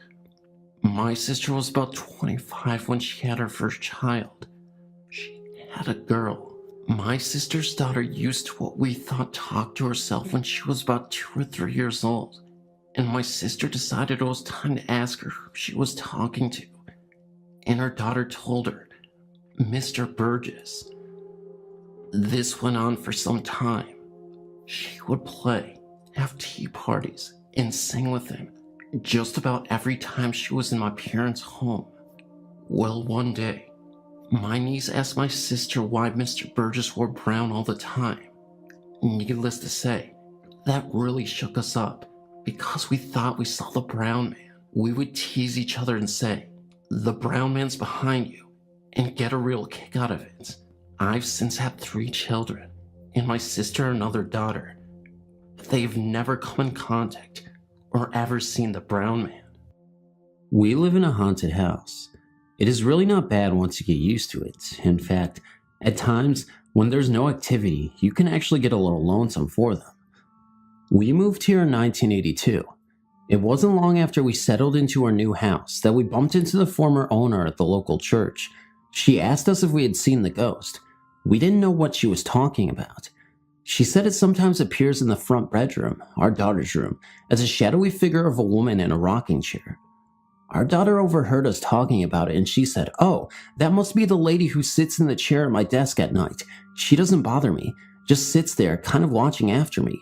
my sister was about 25 when she had her first child. She had a girl. My sister's daughter used to what we thought talk to herself when she was about 2 or 3 years old, and my sister decided it was time to ask her who she was talking to, and her daughter told her, Mr. Burgess. This went on for some time. She would play, have tea parties, and sing with him just about every time she was in my parents' home. Well, one day, my niece asked my sister why Mr. Burgess wore brown all the time. Needless to say, that really shook us up because we thought we saw the brown man. We would tease each other and say, the brown man's behind you, and get a real kick out of it. I've since had 3 children, and my sister another daughter, but they've never come in contact or ever seen the brown man. We live in a haunted house. It is really not bad once you get used to it. In fact, at times, when there's no activity, you can actually get a little lonesome for them. We moved here in 1982. It wasn't long after we settled into our new house that we bumped into the former owner at the local church. She asked us if we had seen the ghost. We didn't know what she was talking about. She said it sometimes appears in the front bedroom, our daughter's room, as a shadowy figure of a woman in a rocking chair. Our daughter overheard us talking about it and she said, "Oh, that must be the lady who sits in the chair at my desk at night. She doesn't bother me, just sits there kind of watching after me."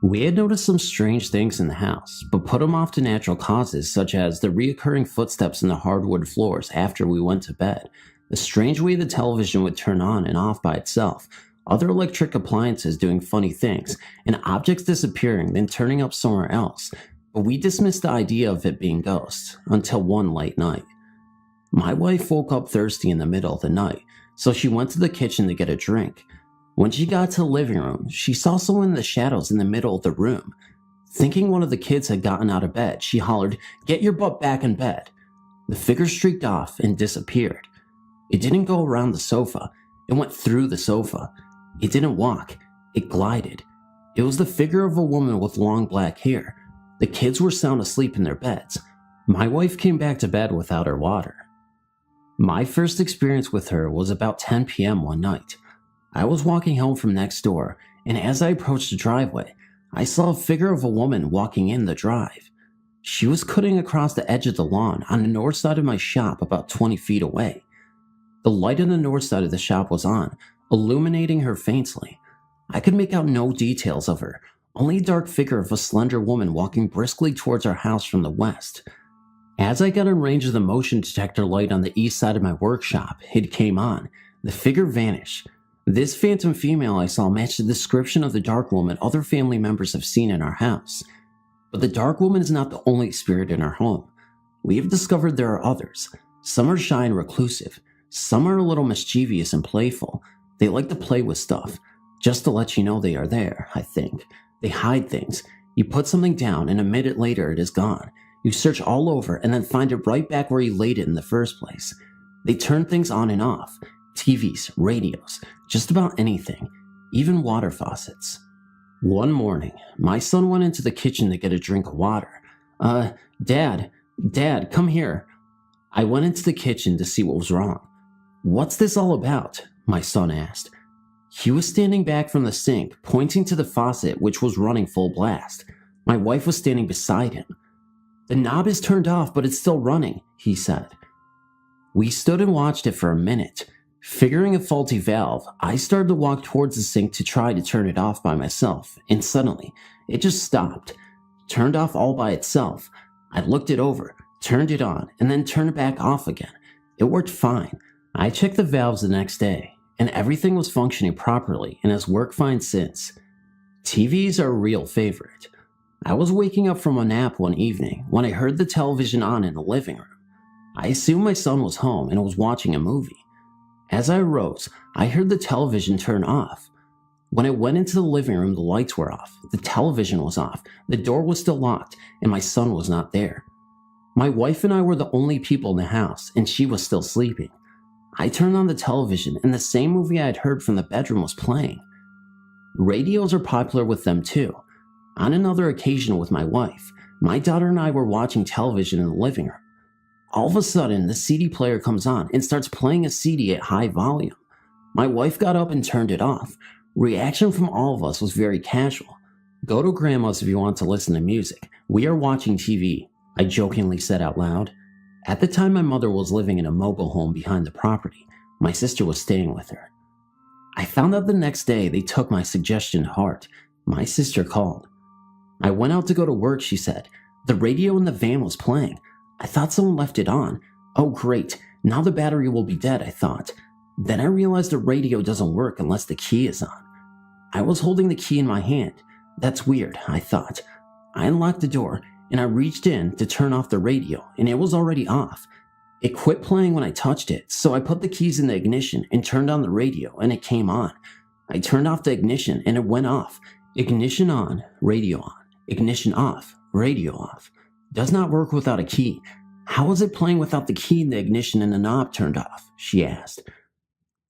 We had noticed some strange things in the house, but put them off to natural causes such as the reoccurring footsteps in the hardwood floors after we went to bed, the strange way the television would turn on and off by itself, other electric appliances doing funny things, and objects disappearing then turning up somewhere else. But we dismissed the idea of it being ghosts until one late night. My wife woke up thirsty in the middle of the night, so she went to the kitchen to get a drink. When she got to the living room, she saw someone in the shadows in the middle of the room. Thinking one of the kids had gotten out of bed, she hollered, "Get your butt back in bed." The figure streaked off and disappeared. It didn't go around the sofa, it went through the sofa. It didn't walk, it glided. It was the figure of a woman with long black hair. The kids were sound asleep in their beds. My wife came back to bed without her water. My first experience with her was about 10 p.m. one night. I was walking home from next door, and as I approached the driveway, I saw a figure of a woman walking in the drive. She was cutting across the edge of the lawn on the north side of my shop about 20 feet away. The light on the north side of the shop was on, illuminating her faintly. I could make out no details of her, only a dark figure of a slender woman walking briskly towards our house from the west. As I got in range of the motion detector light on the east side of my workshop, it came on. The figure vanished. This phantom female I saw matched the description of the dark woman other family members have seen in our house. But the dark woman is not the only spirit in our home. We have discovered there are others. Some are shy and reclusive. Some are a little mischievous and playful. They like to play with stuff, just to let you know they are there, I think. They hide things. You put something down and a minute later it is gone. You search all over and then find it right back where you laid it in the first place. They turn things on and off. TVs, radios, just about anything, even water faucets. One morning, my son went into the kitchen to get a drink of water. Dad, come here." I went into the kitchen to see what was wrong. "What's this all about?" my son asked. He was standing back from the sink, pointing to the faucet which was running full blast. My wife was standing beside him. "The knob is turned off, but it's still running," he said. We stood and watched it for a minute. Figuring a faulty valve, I started to walk towards the sink to try to turn it off by myself, and suddenly, it just stopped. Turned off all by itself. I looked it over, turned it on, and then turned it back off again. It worked fine. I checked the valves the next day, and everything was functioning properly and has worked fine since. TVs are a real favorite. I was waking up from a nap one evening when I heard the television on in the living room. I assumed my son was home and was watching a movie. As I arose, I heard the television turn off. When I went into the living room, the lights were off, the television was off, the door was still locked, and my son was not there. My wife and I were the only people in the house, and she was still sleeping. I turned on the television, and the same movie I had heard from the bedroom was playing. Radios are popular with them too. On another occasion with my wife, my daughter and I were watching television in the living room. All of a sudden, the CD player comes on and starts playing a CD at high volume. My wife got up and turned it off. Reaction from all of us was very casual. "Go to grandma's if you want to listen to music. We are watching TV," I jokingly said out loud. At the time, my mother was living in a mobile home behind the property. My sister was staying with her. I found out the next day they took my suggestion to heart. My sister called. "I went out to go to work," she said. "The radio in the van was playing. I thought someone left it on. Oh great, now the battery will be dead," I thought. Then I realized the radio doesn't work unless the key is on. I was holding the key in my hand. That's weird, I thought. I unlocked the door, and I reached in to turn off the radio, and it was already off. It quit playing when I touched it, so I put the keys in the ignition and turned on the radio, and it came on. I turned off the ignition, and it went off. Ignition on, radio on. Ignition off, radio off. Does not work without a key. How is it playing without the key in the ignition and the knob turned off?" she asked.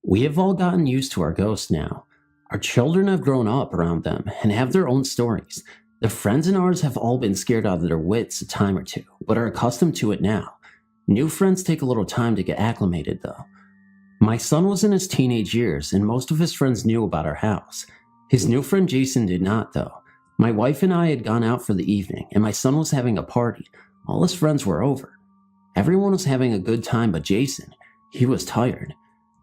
We have all gotten used to our ghosts now. Our children have grown up around them and have their own stories. Their friends and ours have all been scared out of their wits a time or two, but are accustomed to it now. New friends take a little time to get acclimated though. My son was in his teenage years and most of his friends knew about our house. His new friend Jason did not though. My wife and I had gone out for the evening and my son was having a party. All his friends were over. Everyone was having a good time but Jason. He was tired.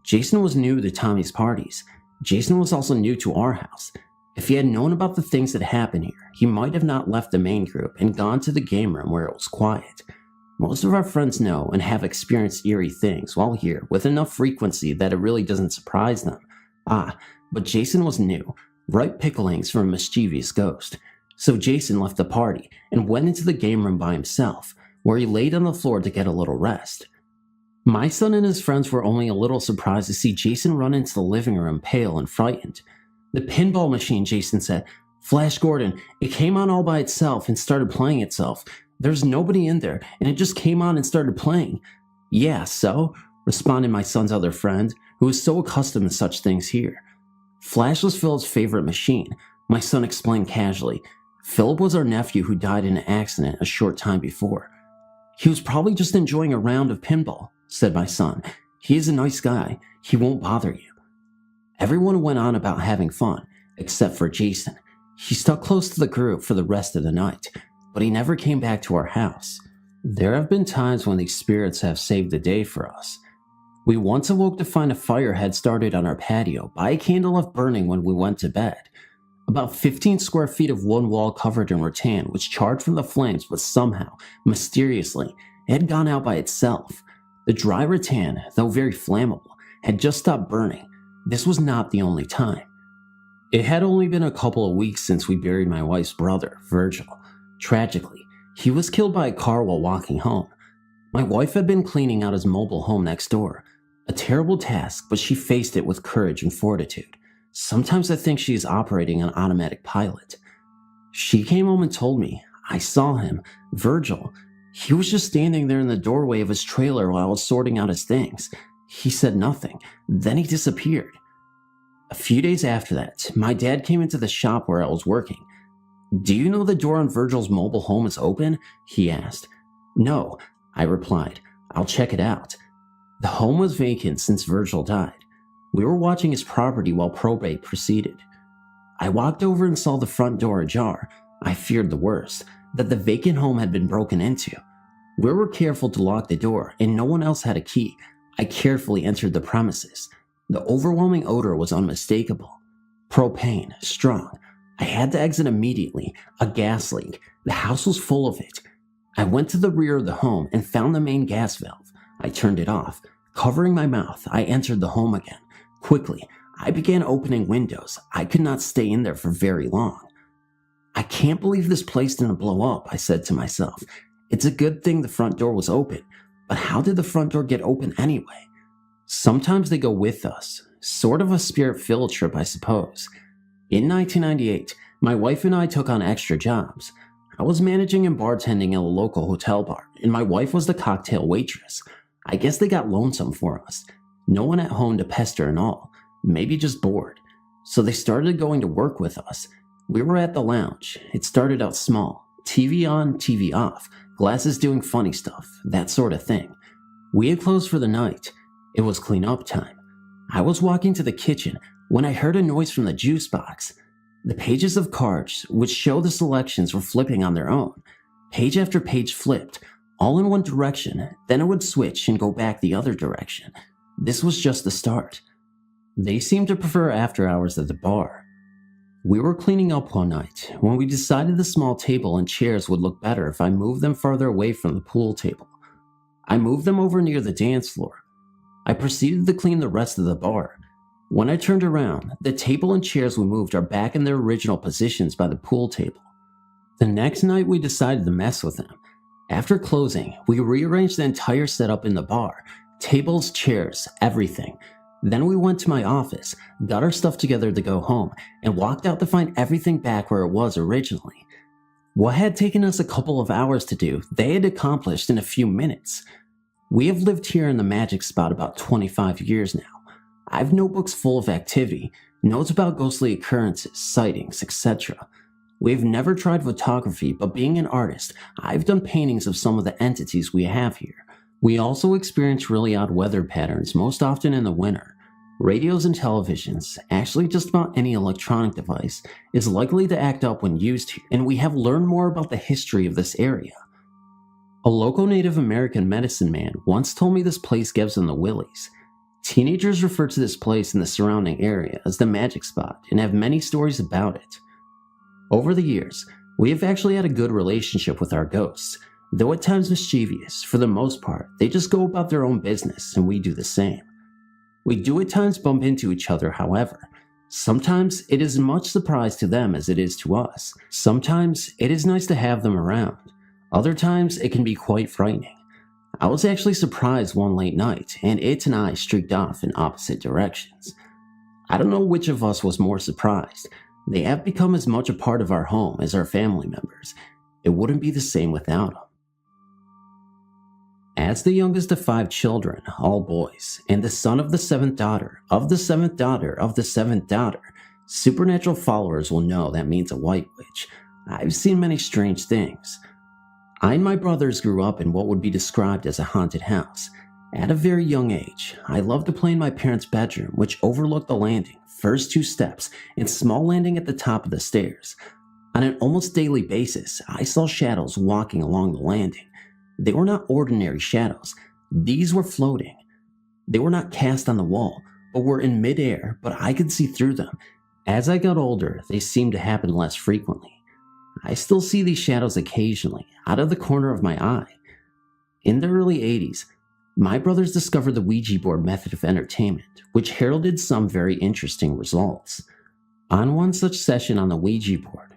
Jason was new to Tommy's parties. Jason was also new to our house. If he had known about the things that happened here, he might have not left the main group and gone to the game room where it was quiet. Most of our friends know and have experienced eerie things while here with enough frequency that it really doesn't surprise them. But Jason was new, ripe picklings from a mischievous ghost. So Jason left the party and went into the game room by himself, where he laid on the floor to get a little rest. My son and his friends were only a little surprised to see Jason run into the living room pale and frightened. "The pinball machine," Jason said. "Flash Gordon, it came on all by itself and started playing itself. There's nobody in there, and it just came on and started playing." "Yeah, so?" responded my son's other friend, who was so accustomed to such things here. "Flash was Philip's favorite machine," my son explained casually. "Philip was our nephew who died in an accident a short time before." "He was probably just enjoying a round of pinball," said my son. "He is a nice guy. He won't bother you." Everyone went on about having fun, except for Jason. He stuck close to the group for the rest of the night, but he never came back to our house. There have been times when these spirits have saved the day for us. We once awoke to find a fire had started on our patio by a candle left burning when we went to bed. About 15 square feet of one wall covered in rattan was charred from the flames, but somehow, mysteriously, it had gone out by itself. The dry rattan, though very flammable, had just stopped burning. This was not the only time. It had only been a couple of weeks since we buried my wife's brother, Virgil. Tragically, he was killed by a car while walking home. My wife had been cleaning out his mobile home next door. A terrible task, but she faced it with courage and fortitude. Sometimes I think she is operating on automatic pilot. She came home and told me, "I saw him, Virgil. He was just standing there in the doorway of his trailer while I was sorting out his things. He said nothing. Then he disappeared." A few days after that, my dad came into the shop where I was working. "Do you know the door on Virgil's mobile home is open?" he asked. "No," I replied. "I'll check it out." The home was vacant since Virgil died. We were watching his property while probate proceeded. I walked over and saw the front door ajar. I feared the worst, that the vacant home had been broken into. We were careful to lock the door, and no one else had a key. I carefully entered the premises. The overwhelming odor was unmistakable. Propane, strong. I had to exit immediately. A gas leak. The house was full of it. I went to the rear of the home and found the main gas valve. I turned it off. Covering my mouth, I entered the home again. Quickly, I began opening windows. I could not stay in there for very long. I can't believe this place didn't blow up, I said to myself. It's a good thing the front door was open, but how did the front door get open anyway? Sometimes they go with us, sort of a spirit field trip, I suppose. In 1998, my wife and I took on extra jobs. I was managing and bartending in a local hotel bar, and my wife was the cocktail waitress. I guess they got lonesome for us. No one at home to pester and all, maybe just bored. So they started going to work with us. We were at the lounge. It started out small. TV on, TV off. Glasses doing funny stuff. That sort of thing. We had closed for the night. It was clean up time. I was walking to the kitchen when I heard a noise from the juice box. The pages of cards, which show the selections, were flipping on their own. Page after page flipped, all in one direction. Then it would switch and go back the other direction. This was just the start. They seemed to prefer after hours at the bar. We were cleaning up one night when we decided the small table and chairs would look better if I moved them farther away from the pool table. I moved them over near the dance floor. I proceeded to clean the rest of the bar. When I turned around, the table and chairs we moved are back in their original positions by the pool table. The next night we decided to mess with them. After closing, we rearranged the entire setup in the bar. Tables, chairs, everything. Then we went to my office, got our stuff together to go home, and walked out to find everything back where it was originally. What had taken us a couple of hours to do, they had accomplished in a few minutes. We have lived here in the magic spot about 25 years now. I have notebooks full of activity, notes about ghostly occurrences, sightings, etc. We've never tried photography, but being an artist, I've done paintings of some of the entities we have here. We also experience really odd weather patterns, most often in the winter. Radios and televisions, actually just about any electronic device, is likely to act up when used here, and we have learned more about the history of this area. A local Native American medicine man once told me this place gives them the willies. Teenagers refer to this place and the surrounding area as the magic spot and have many stories about it. Over the years, we have actually had a good relationship with our ghosts, though at times mischievous. For the most part, they just go about their own business and we do the same. We do at times bump into each other, however. Sometimes it is as much surprise to them as it is to us. Sometimes it is nice to have them around. Other times it can be quite frightening. I was actually surprised one late night, and it and I streaked off in opposite directions. I don't know which of us was more surprised. They have become as much a part of our home as our family members. It wouldn't be the same without them. As the youngest of 5 children, all boys, and the son of the 7th daughter, of the 7th daughter, of the 7th daughter, supernatural followers will know that means a white witch. I've seen many strange things. I and my brothers grew up in what would be described as a haunted house. At a very young age, I loved to play in my parents' bedroom, which overlooked the landing, first 2 steps, and small landing at the top of the stairs. On an almost daily basis, I saw shadows walking along the landing. They were not ordinary shadows. These were floating. They were not cast on the wall, but were in midair, but I could see through them. As I got older, they seemed to happen less frequently. I still see these shadows occasionally, out of the corner of my eye. In the early 80s, my brothers discovered the Ouija board method of entertainment, which heralded some very interesting results. On one such session on the Ouija board,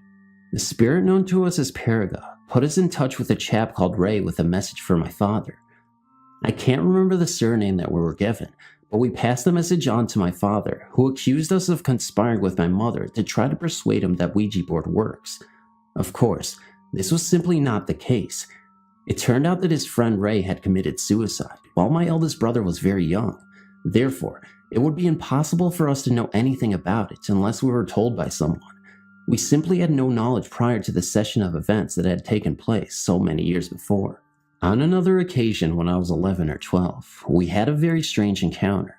the spirit known to us as Paraga put us in touch with a chap called Ray with a message for my father. I can't remember the surname that we were given, but we passed the message on to my father, who accused us of conspiring with my mother to try to persuade him that Ouija board works. Of course, this was simply not the case. It turned out that his friend Ray had committed suicide while my eldest brother was very young. Therefore, it would be impossible for us to know anything about it unless we were told by someone. We simply had no knowledge prior to the session of events that had taken place so many years before. On another occasion, when I was 11 or 12, we had a very strange encounter.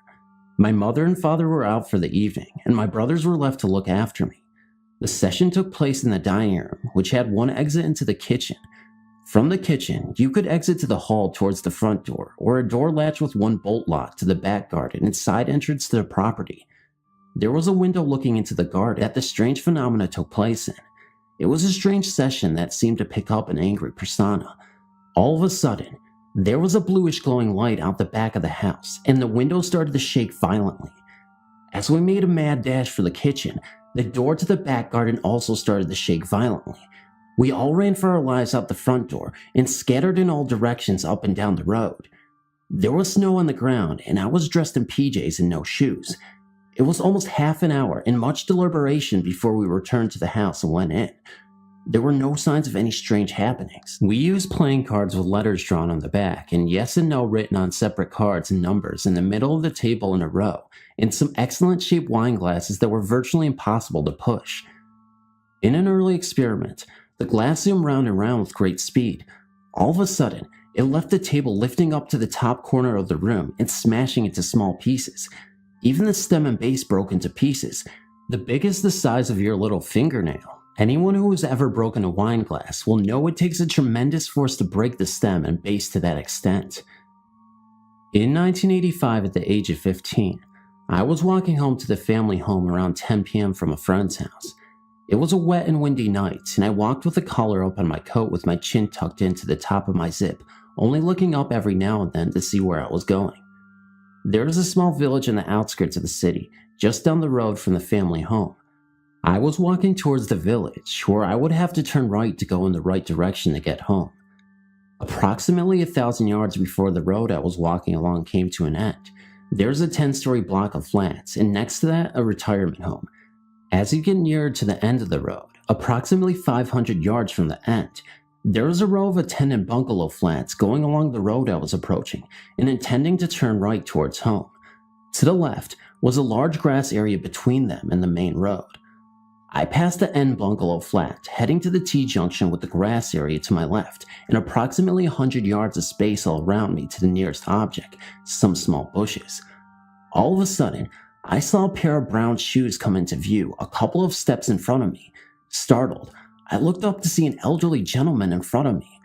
My mother and father were out for the evening, and my brothers were left to look after me. The session took place in the dining room, which had one exit into the kitchen. From the kitchen, you could exit to the hall towards the front door, or a door latch with one bolt lock to the back garden and side entrance to the property. There was a window looking into the garden that the strange phenomena took place in. It was a strange session that seemed to pick up an angry persona. All of a sudden, There was a bluish glowing light out the back of the house, and the window started to shake violently. As we made a mad dash for the kitchen, the door to the back garden also started to shake violently. We all ran for our lives out the front door and scattered in all directions up and down the road. There was snow on the ground, and I was dressed in PJs and no shoes. It was almost half an hour and much deliberation before we returned to the house and went in. There were no signs of any strange happenings. We used playing cards with letters drawn on the back, and yes and no written on separate cards and numbers in the middle of the table in a row, and some excellent shaped wine glasses that were virtually impossible to push. In an early experiment, the glass zoomed round and round with great speed. All of a sudden, it left the table lifting up to the top corner of the room and smashing into small pieces. Even the stem and base broke into pieces, the biggest the size of your little fingernail. Anyone who has ever broken a wine glass will know it takes a tremendous force to break the stem and base to that extent. In 1985, at the age of 15, I was walking home to the family home around 10 p.m. from a friend's house. It was a wet and windy night, and I walked with the collar up on my coat with my chin tucked into the top of my zip, only looking up every now and then to see where I was going. There is a small village in the outskirts of the city, just down the road from the family home. I was walking towards the village, where I would have to turn right to go in the right direction to get home. Approximately 1,000 yards before the road I was walking along came to an end, there's a 10-story block of flats, and next to that, a retirement home. As you get nearer to the end of the road, approximately 500 yards from the end, there is a row of tenant bungalow flats going along the road I was approaching and intending to turn right towards home. To the left was a large grass area between them and the main road. I passed the end bungalow flat, heading to the T-junction with the grass area to my left and approximately 100 yards of space all around me to the nearest object, some small bushes. All of a sudden, I saw a pair of brown shoes come into view a couple of steps in front of me. Startled, I looked up to see an elderly gentleman in front of me.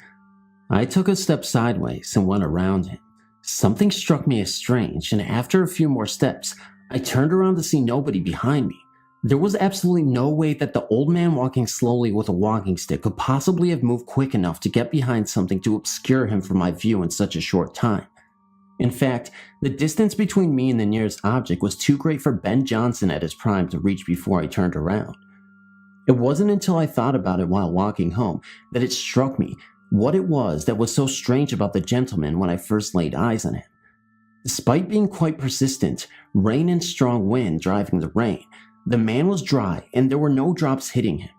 I took a step sideways and went around him. Something struck me as strange, and after a few more steps, I turned around to see nobody behind me. There was absolutely no way that the old man walking slowly with a walking stick could possibly have moved quick enough to get behind something to obscure him from my view in such a short time. In fact, the distance between me and the nearest object was too great for Ben Johnson at his prime to reach before I turned around. It wasn't until I thought about it while walking home that it struck me what it was that was so strange about the gentleman when I first laid eyes on him. Despite being quite persistent, rain and strong wind driving the rain, the man was dry and there were no drops hitting him.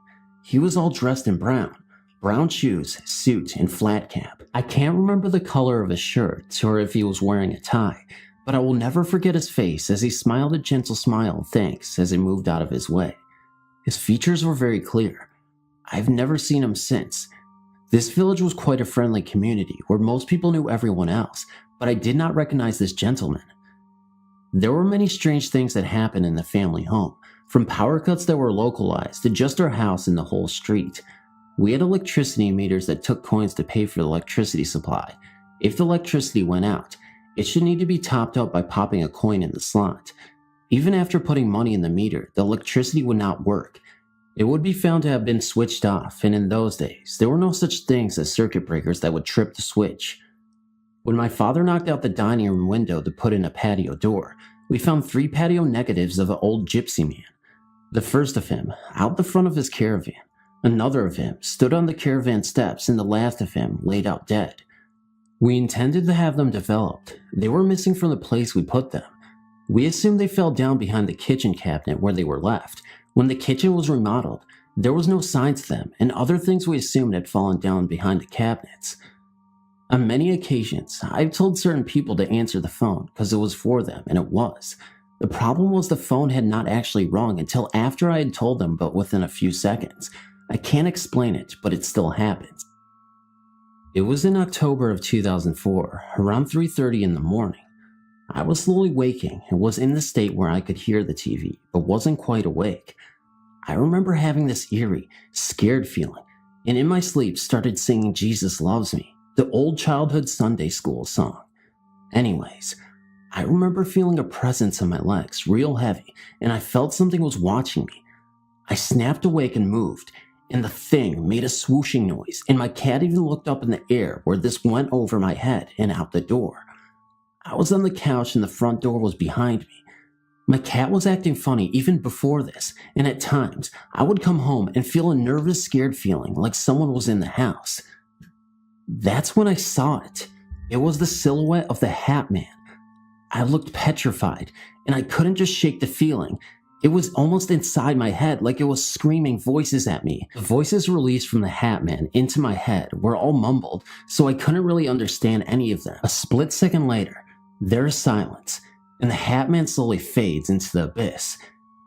He was all dressed in brown shoes, suit, and flat cap. I can't remember the color of his shirt or if he was wearing a tie, but I will never forget his face as he smiled a gentle smile of thanks as he moved out of his way. His features were very clear. I've never seen him since. This village was quite a friendly community where most people knew everyone else, but I did not recognize this gentleman. There were many strange things that happened in the family home, from power cuts that were localized to just our house and the whole street. We had electricity meters that took coins to pay for the electricity supply. If the electricity went out, it should need to be topped up by popping a coin in the slot. Even after putting money in the meter, the electricity would not work. It would be found to have been switched off, and in those days, there were no such things as circuit breakers that would trip the switch. When my father knocked out the dining room window to put in a patio door, we found 3 patio negatives of an old gypsy man. The first of him, out the front of his caravan. Another of him stood on the caravan steps, and the last of him laid out dead. We intended to have them developed. They were missing from the place we put them. We assumed they fell down behind the kitchen cabinet where they were left. When the kitchen was remodeled, there was no signs of them, and other things we assumed had fallen down behind the cabinets. On many occasions, I've told certain people to answer the phone because it was for them, and it was. The problem was the phone had not actually rung until after I had told them, but within a few seconds. I can't explain it, but it still happens. It was in October of 2004, around 3:30 in the morning. I was slowly waking and was in the state where I could hear the TV, but wasn't quite awake. I remember having this eerie, scared feeling, and in my sleep started singing Jesus Loves Me, the old childhood Sunday school song. Anyways, I remember feeling a presence on my legs, real heavy, and I felt something was watching me. I snapped awake and moved, and the thing made a swooshing noise, and my cat even looked up in the air where this went over my head and out the door. I was on the couch and the front door was behind me. My cat was acting funny even before this, and at times I would come home and feel a nervous, scared feeling like someone was in the house. That's when I saw it. It was the silhouette of the Hat Man. I looked petrified, and I couldn't just shake the feeling. It was almost inside my head, like it was screaming voices at me. The voices released from the Hat Man into my head were all mumbled, so I couldn't really understand any of them. A split second later, there is silence, and the Hat Man slowly fades into the abyss,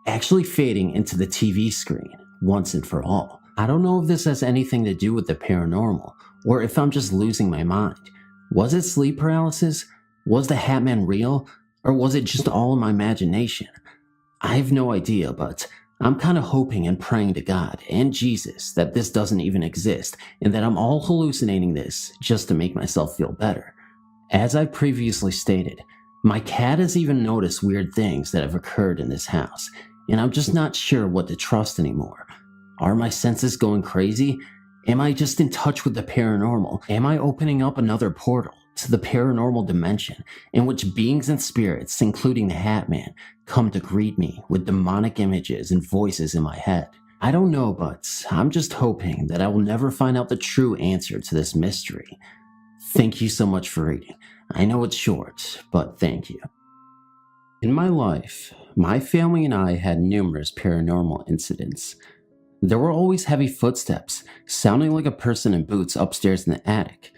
actually fading into the TV screen once and for all. I don't know if this has anything to do with the paranormal, or if I'm just losing my mind. Was it sleep paralysis? Was the Hat Man real? Or was it just all in my imagination? I have no idea, but I'm kind of hoping and praying to God and Jesus that this doesn't even exist, and that I'm all hallucinating this just to make myself feel better. As I previously stated, my cat has even noticed weird things that have occurred in this house, and I'm just not sure what to trust anymore. Are my senses going crazy? Am I just in touch with the paranormal? Am I opening up another portal to the paranormal dimension in which beings and spirits, including the Hat Man, come to greet me with demonic images and voices in my head? I don't know, but I'm just hoping that I will never find out the true answer to this mystery. Thank you so much for reading. I know it's short, but thank you. In my life, my family and I had numerous paranormal incidents. There were always heavy footsteps, sounding like a person in boots upstairs in the attic.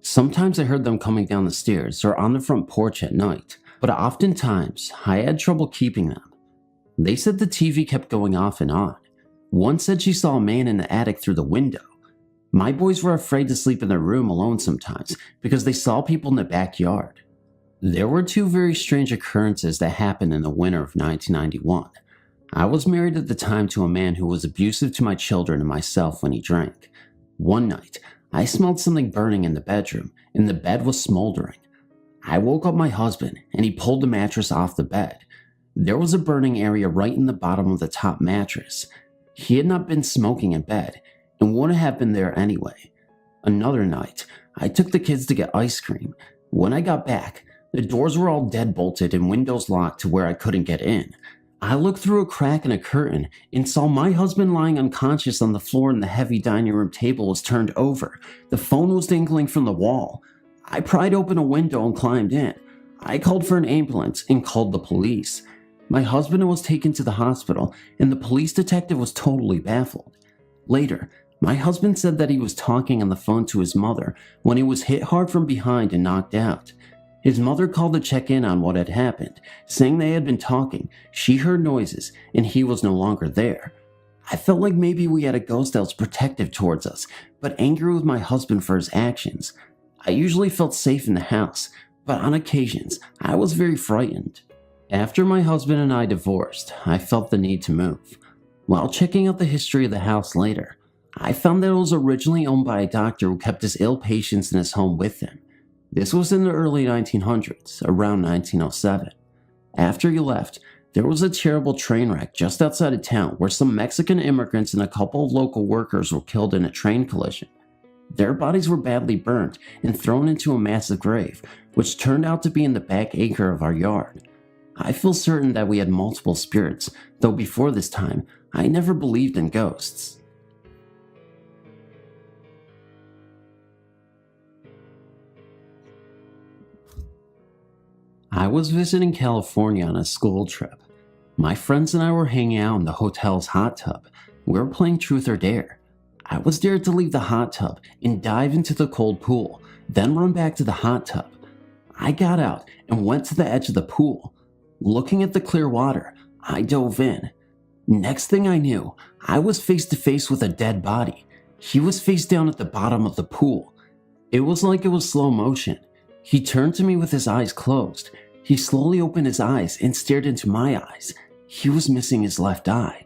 Sometimes I heard them coming down the stairs or on the front porch at night, but oftentimes I had trouble keeping them. They said the TV kept going off and on. One said she saw a man in the attic through the window. My boys were afraid to sleep in their room alone sometimes because they saw people in the backyard. There were two very strange occurrences that happened in the winter of 1991. I was married at the time to a man who was abusive to my children and myself when he drank. One night, I smelled something burning in the bedroom, and the bed was smoldering. I woke up my husband, and he pulled the mattress off the bed. There was a burning area right in the bottom of the top mattress. He had not been smoking in bed, and wouldn't have been there anyway. Another night, I took the kids to get ice cream. When I got back, the doors were all deadbolted and windows locked to where I couldn't get in. I looked through a crack in a curtain and saw my husband lying unconscious on the floor, and the heavy dining room table was turned over. The phone was dangling from the wall. I pried open a window and climbed in. I called for an ambulance and called the police. My husband was taken to the hospital, and the police detective was totally baffled. Later, my husband said that he was talking on the phone to his mother when he was hit hard from behind and knocked out. His mother called to check in on what had happened, saying they had been talking, she heard noises, and he was no longer there. I felt like maybe we had a ghost that was protective towards us, but angry with my husband for his actions. I usually felt safe in the house, but on occasions, I was very frightened. After my husband and I divorced, I felt the need to move. While checking out the history of the house later, I found that it was originally owned by a doctor who kept his ill patients in his home with him. This was in the early 1900s, around 1907. After he left, there was a terrible train wreck just outside of town where some Mexican immigrants and a couple of local workers were killed in a train collision. Their bodies were badly burned and thrown into a massive grave, which turned out to be in the back acre of our yard. I feel certain that we had multiple spirits, though before this time, I never believed in ghosts. I was visiting California on a school trip. My friends and I were hanging out in the hotel's hot tub. We were playing Truth or Dare. I was dared to leave the hot tub and dive into the cold pool, then run back to the hot tub. I got out and went to the edge of the pool. Looking at the clear water, I dove in. Next thing I knew, I was face to face with a dead body. He was face down at the bottom of the pool. It was like it was slow motion. He turned to me with his eyes closed. He slowly opened his eyes and stared into my eyes. He was missing his left eye.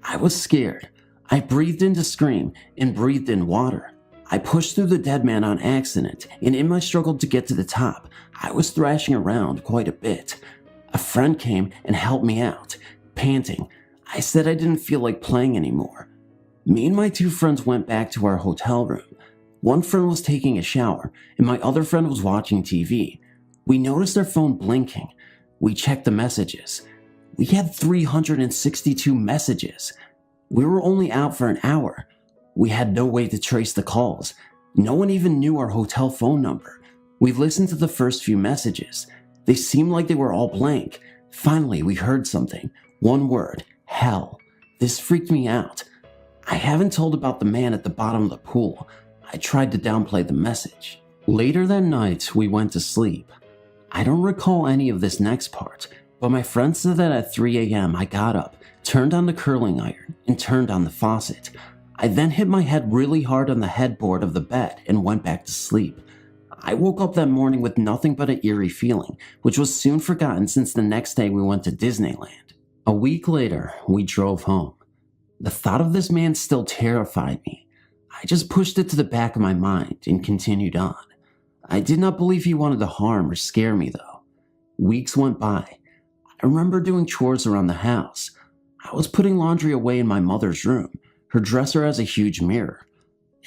I was scared. I breathed in to scream and breathed in water. I pushed through the dead man on accident, and in my struggle to get to the top, I was thrashing around quite a bit. A friend came and helped me out. Panting, I said I didn't feel like playing anymore. Me and my two friends went back to our hotel room. One friend was taking a shower, and my other friend was watching TV. We noticed our phone blinking. We checked the messages. We had 362 messages. We were only out for an hour. We had no way to trace the calls. No one even knew our hotel phone number. We listened to the first few messages. They seemed like they were all blank. Finally, we heard something. One word, hell. This freaked me out. I haven't told about the man at the bottom of the pool. I tried to downplay the message. Later that night, we went to sleep. I don't recall any of this next part, but my friend said that at 3 a.m. I got up, turned on the curling iron, and turned on the faucet. I then hit my head really hard on the headboard of the bed and went back to sleep. I woke up that morning with nothing but an eerie feeling, which was soon forgotten since the next day we went to Disneyland. A week later, we drove home. The thought of this man still terrified me. I just pushed it to the back of my mind and continued on. I did not believe he wanted to harm or scare me though. Weeks went by. I remember doing chores around the house. I was putting laundry away in my mother's room. Her dresser has a huge mirror.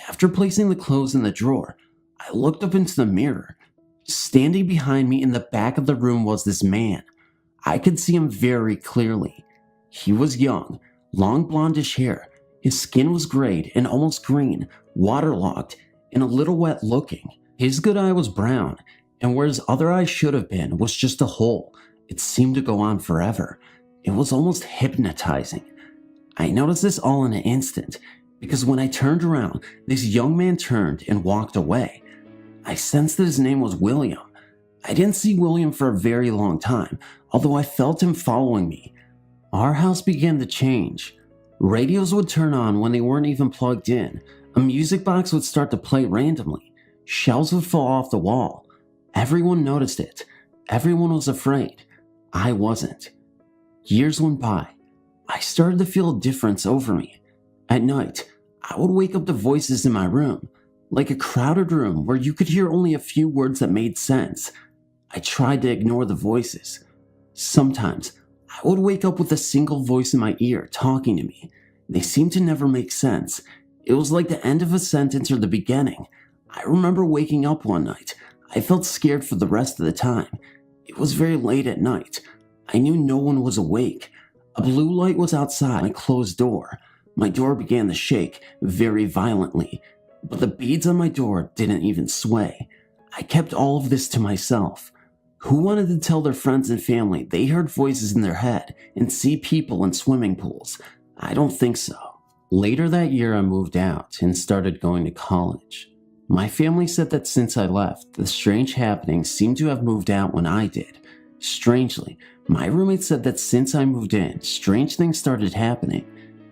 After placing the clothes in the drawer, I looked up into the mirror. Standing behind me in the back of the room was this man. I could see him very clearly. He was young, long blondish hair. His skin was grayed and almost green, waterlogged, and a little wet looking. His good eye was brown, and where his other eye should have been was just a hole. It seemed to go on forever. It was almost hypnotizing. I noticed this all in an instant, because when I turned around, this young man turned and walked away. I sensed that his name was William. I didn't see William for a very long time, although I felt him following me. Our house began to change. Radios would turn on when they weren't even plugged in. A music box would start to play randomly. Shelves would fall off the wall. Everyone noticed it. Everyone was afraid. I wasn't. Years went by. I started to feel a difference over me. At night, I would wake up to voices in my room, like a crowded room where you could hear only a few words that made sense. I tried to ignore the voices. Sometimes, I would wake up with a single voice in my ear talking to me. They seemed to never make sense. It was like the end of a sentence or the beginning. I remember waking up one night. I felt scared for the rest of the time. It was very late at night. I knew no one was awake. A blue light was outside my closed door. My door began to shake very violently, but the beads on my door didn't even sway. I kept all of this to myself. Who wanted to tell their friends and family they heard voices in their head and see people in swimming pools? I don't think so. Later that year, I moved out and started going to college. My family said that since I left, the strange happenings seemed to have moved out when I did. Strangely, my roommate said that since I moved in, strange things started happening.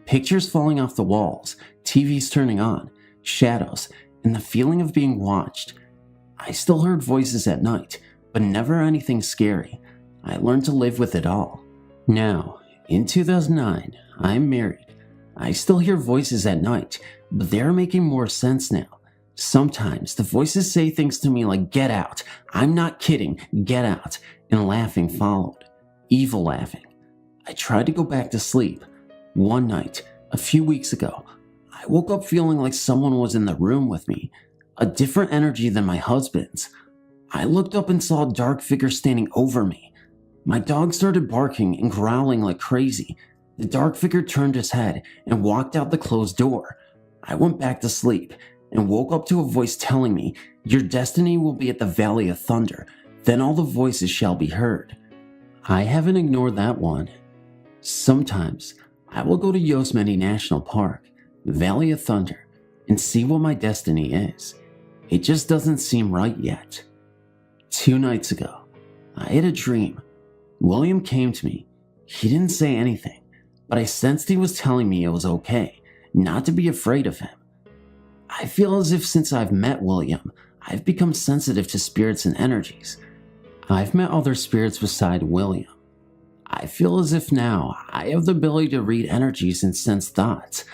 Pictures falling off the walls, TVs turning on, shadows, and the feeling of being watched. I still heard voices at night, but never anything scary. I learned to live with it all. Now, in 2009, I'm married. I still hear voices at night, but they're making more sense now. Sometimes the voices say things to me like, "Get out, I'm not kidding, get out," and laughing followed. Evil laughing. I tried to go back to sleep. One night, a few weeks ago, I woke up feeling like someone was in the room with me, a different energy than my husband's. I looked up and saw a dark figure standing over me. My dog started barking and growling like crazy. The dark figure turned his head and walked out the closed door. I went back to sleep and woke up to a voice telling me, "Your destiny will be at the Valley of Thunder, then all the voices shall be heard." I haven't ignored that one. Sometimes, I will go to Yosemite National Park, Valley of Thunder, and see what my destiny is. It just doesn't seem right yet. 2 nights ago, I had a dream. William came to me. He didn't say anything, but I sensed he was telling me it was okay, not to be afraid of him. I feel as if since I've met William, I've become sensitive to spirits and energies. I've met other spirits beside William. I feel as if now I have the ability to read energies and sense thoughts.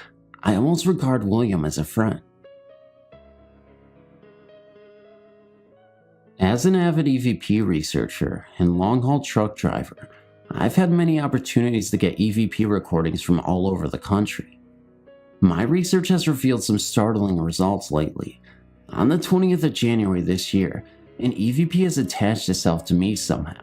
I almost regard William as a friend. As an avid EVP researcher and long-haul truck driver, I've had many opportunities to get EVP recordings from all over the country. My research has revealed some startling results lately. On the 20th of January this year, an EVP has attached itself to me somehow.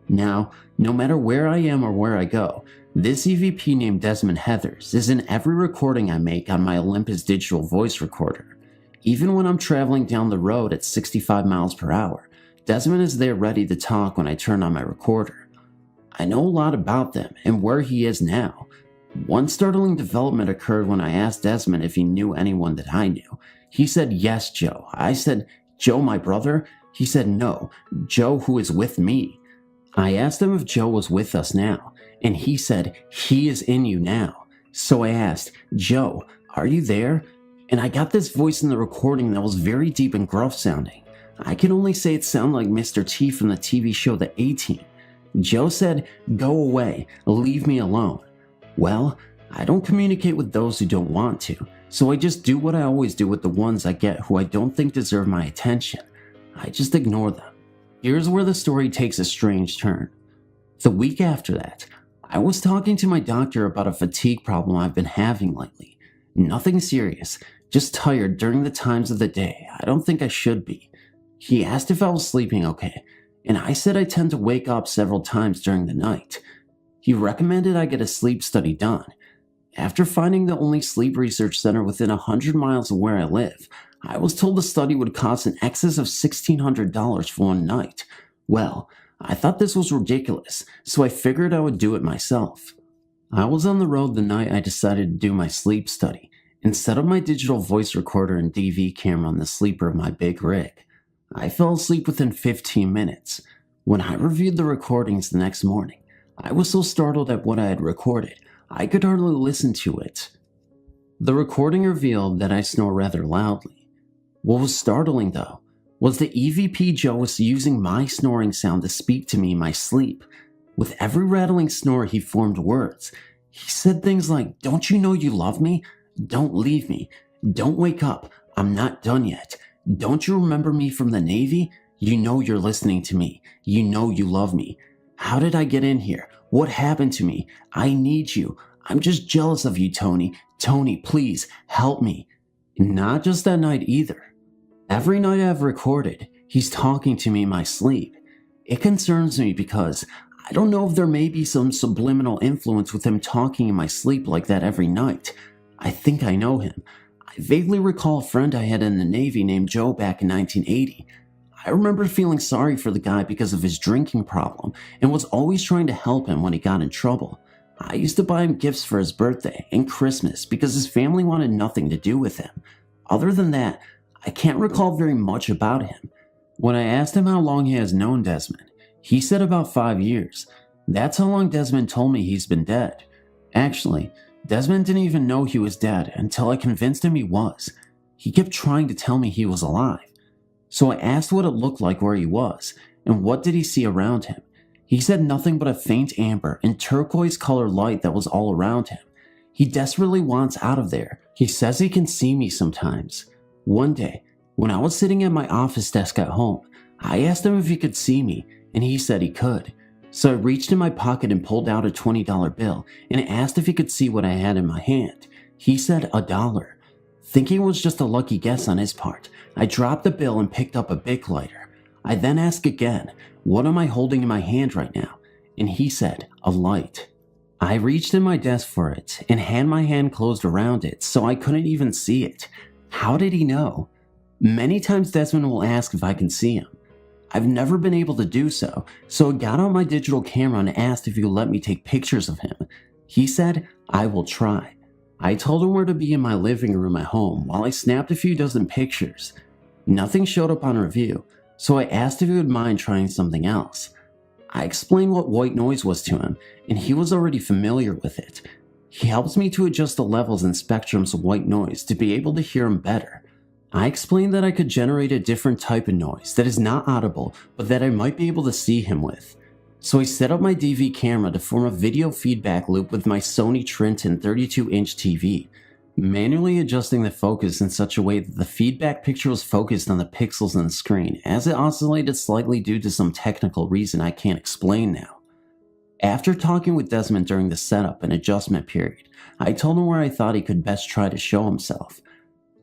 Now, no matter where I am or where I go, this EVP named Desmond Heathers is in every recording I make on my Olympus digital voice recorder. Even when I'm traveling down the road at 65 miles per hour, Desmond is there ready to talk when I turn on my recorder. I know a lot about them and where he is now. One startling development occurred when I asked Desmond if he knew anyone that I knew. He said, "Yes, Joe." I said, "Joe, my brother?" He said, "No, Joe who is with me." I asked him if Joe was with us now, and he said, "He is in you now." So I asked, "Joe, are you there?" And I got this voice in the recording that was very deep and gruff sounding. I can only say it sounded like Mr. T from the TV show The A-Team. Joe said, "Go away, leave me alone." Well, I don't communicate with those who don't want to, so I just do what I always do with the ones I get who I don't think deserve my attention. I just ignore them. Here's where the story takes a strange turn. The week after that, I was talking to my doctor about a fatigue problem I've been having lately. Nothing serious, just tired during the times of the day I don't think I should be. He asked if I was sleeping okay, and I said I tend to wake up several times during the night. He recommended I get a sleep study done. After finding the only sleep research center within 100 miles of where I live, I was told the study would cost in excess of $1,600 for one night. Well, I thought this was ridiculous, so I figured I would do it myself. I was on the road the night I decided to do my sleep study, and set up my digital voice recorder and DV camera on the sleeper of my big rig. I fell asleep within 15 minutes. When I reviewed the recordings the next morning, I was so startled at what I had recorded, I could hardly listen to it. The recording revealed that I snore rather loudly. What was startling, though, was the EVP Joe was using my snoring sound to speak to me in my sleep. With every rattling snore, he formed words. He said things like, "Don't you know you love me? Don't leave me. Don't wake up. I'm not done yet. Don't you remember me from the Navy? You know you're listening to me. You know you love me. How did I get in here? What happened to me? I need you. I'm just jealous of you, Tony. Tony, please, help me." Not just that night either. Every night I've recorded, he's talking to me in my sleep. It concerns me because I don't know if there may be some subliminal influence with him talking in my sleep like that every night. I think I know him. I vaguely recall a friend I had in the Navy named Joe back in 1980. I remember feeling sorry for the guy because of his drinking problem and was always trying to help him when he got in trouble. I used to buy him gifts for his birthday and Christmas because his family wanted nothing to do with him. Other than that, I can't recall very much about him. When I asked him how long he has known Desmond, he said about 5 years. That's how long Desmond told me he's been dead. Actually, Desmond didn't even know he was dead until I convinced him he was. He kept trying to tell me he was alive. So I asked what it looked like where he was, and what did he see around him. He said nothing but a faint amber and turquoise colored light that was all around him. He desperately wants out of there. He says he can see me sometimes. One day, when I was sitting at my office desk at home, I asked him if he could see me, and he said he could. So I reached in my pocket and pulled out a $20 bill and asked if he could see what I had in my hand. He said $1. Thinking it was just a lucky guess on his part, I dropped the bill and picked up a Bic lighter. I then asked again, "What am I holding in my hand right now?" And he said, "A light." I reached in my desk for it and had my hand closed around it so I couldn't even see it. How did he know? Many times Desmond will ask if I can see him. I've never been able to do so, so I got out my digital camera and asked if he would let me take pictures of him. He said, "I will try." I told him where to be in my living room at home while I snapped a few dozen pictures. Nothing showed up on review, so I asked if he would mind trying something else. I explained what white noise was to him, and he was already familiar with it. He helps me to adjust the levels and spectrums of white noise to be able to hear him better. I explained that I could generate a different type of noise that is not audible, but that I might be able to see him with. So I set up my DV camera to form a video feedback loop with my Sony Trinton 32-inch TV, manually adjusting the focus in such a way that the feedback picture was focused on the pixels on the screen, as it oscillated slightly due to some technical reason I can't explain now. After talking with Desmond during the setup and adjustment period, I told him where I thought he could best try to show himself.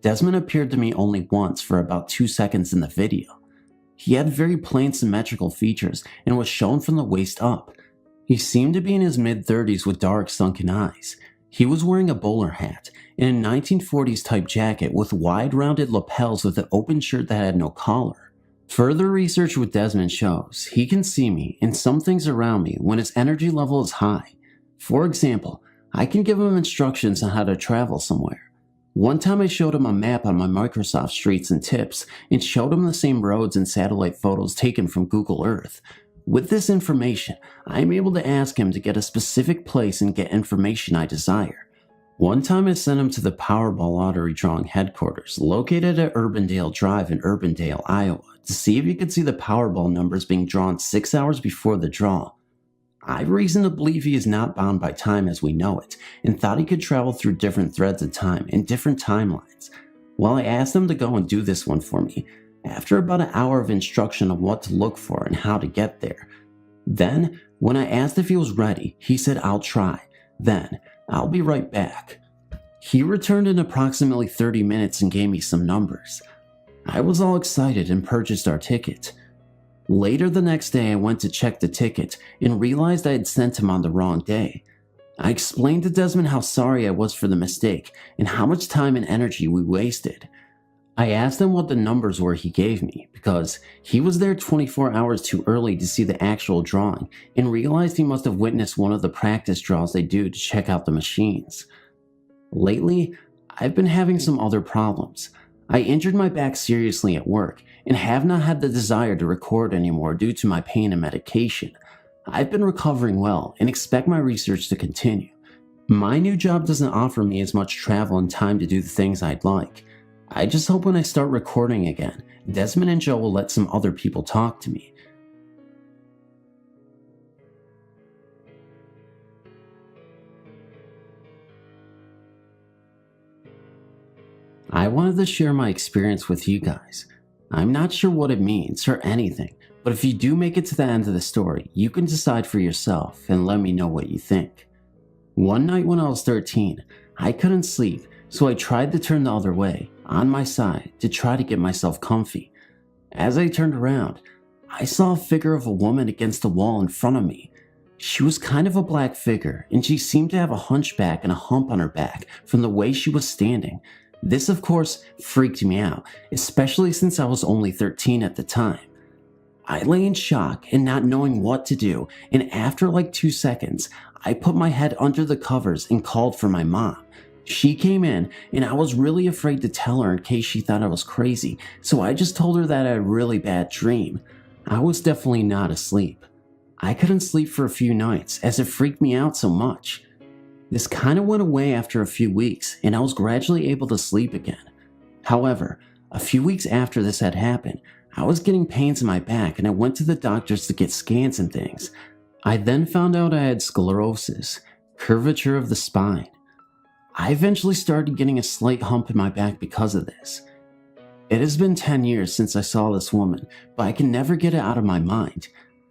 Desmond appeared to me only once for about 2 seconds in the video. He had very plain symmetrical features and was shown from the waist up. He seemed to be in his mid-30s with dark sunken eyes. He was wearing a bowler hat and a 1940s type jacket with wide rounded lapels with an open shirt that had no collar. Further research with Desmond shows he can see me and some things around me when his energy level is high. For example, I can give him instructions on how to travel somewhere. One time I showed him a map on my Microsoft Streets and Tips and showed him the same roads and satellite photos taken from Google Earth. With this information, I am able to ask him to get a specific place and get information I desire. One time I sent him to the Powerball lottery drawing headquarters located at Urbandale Drive in Urbandale, Iowa, to see if he could see the Powerball numbers being drawn 6 hours before the draw. I have reason to believe he is not bound by time as we know it, and thought he could travel through different threads of time and different timelines. Well, I asked him to go and do this one for me, after about an hour of instruction on what to look for and how to get there. Then, when I asked if he was ready, he said, "I'll try. Then, I'll be right back." He returned in approximately 30 minutes and gave me some numbers. I was all excited and purchased our ticket. Later the next day, I went to check the ticket and realized I had sent him on the wrong day. I explained to Desmond how sorry I was for the mistake and how much time and energy we wasted. I asked him what the numbers were he gave me because he was there 24 hours too early to see the actual drawing and realized he must have witnessed one of the practice draws they do to check out the machines. Lately, I've been having some other problems. I injured my back seriously at work and have not had the desire to record anymore due to my pain and medication. I've been recovering well and expect my research to continue. My new job doesn't offer me as much travel and time to do the things I'd like. I just hope when I start recording again, Desmond and Joe will let some other people talk to me. I wanted to share my experience with you guys. I'm not sure what it means or anything, but if you do make it to the end of the story, you can decide for yourself and let me know what you think. One night when I was 13, I couldn't sleep, so I tried to turn the other way, on my side, to try to get myself comfy. As I turned around, I saw a figure of a woman against the wall in front of me. She was kind of a black figure, and she seemed to have a hunchback and a hump on her back from the way she was standing. This, of course, freaked me out, especially since I was only 13 at the time. I lay in shock and not knowing what to do, and after like 2 seconds, I put my head under the covers and called for my mom. She came in, and I was really afraid to tell her in case she thought I was crazy, so I just told her that I had a really bad dream. I was definitely not asleep. I couldn't sleep for a few nights as it freaked me out so much. This kind of went away after a few weeks, and I was gradually able to sleep again. However, a few weeks after this had happened, I was getting pains in my back and I went to the doctors to get scans and things. I then found out I had sclerosis, curvature of the spine. I eventually started getting a slight hump in my back because of this. It has been 10 years since I saw this woman, but I can never get it out of my mind.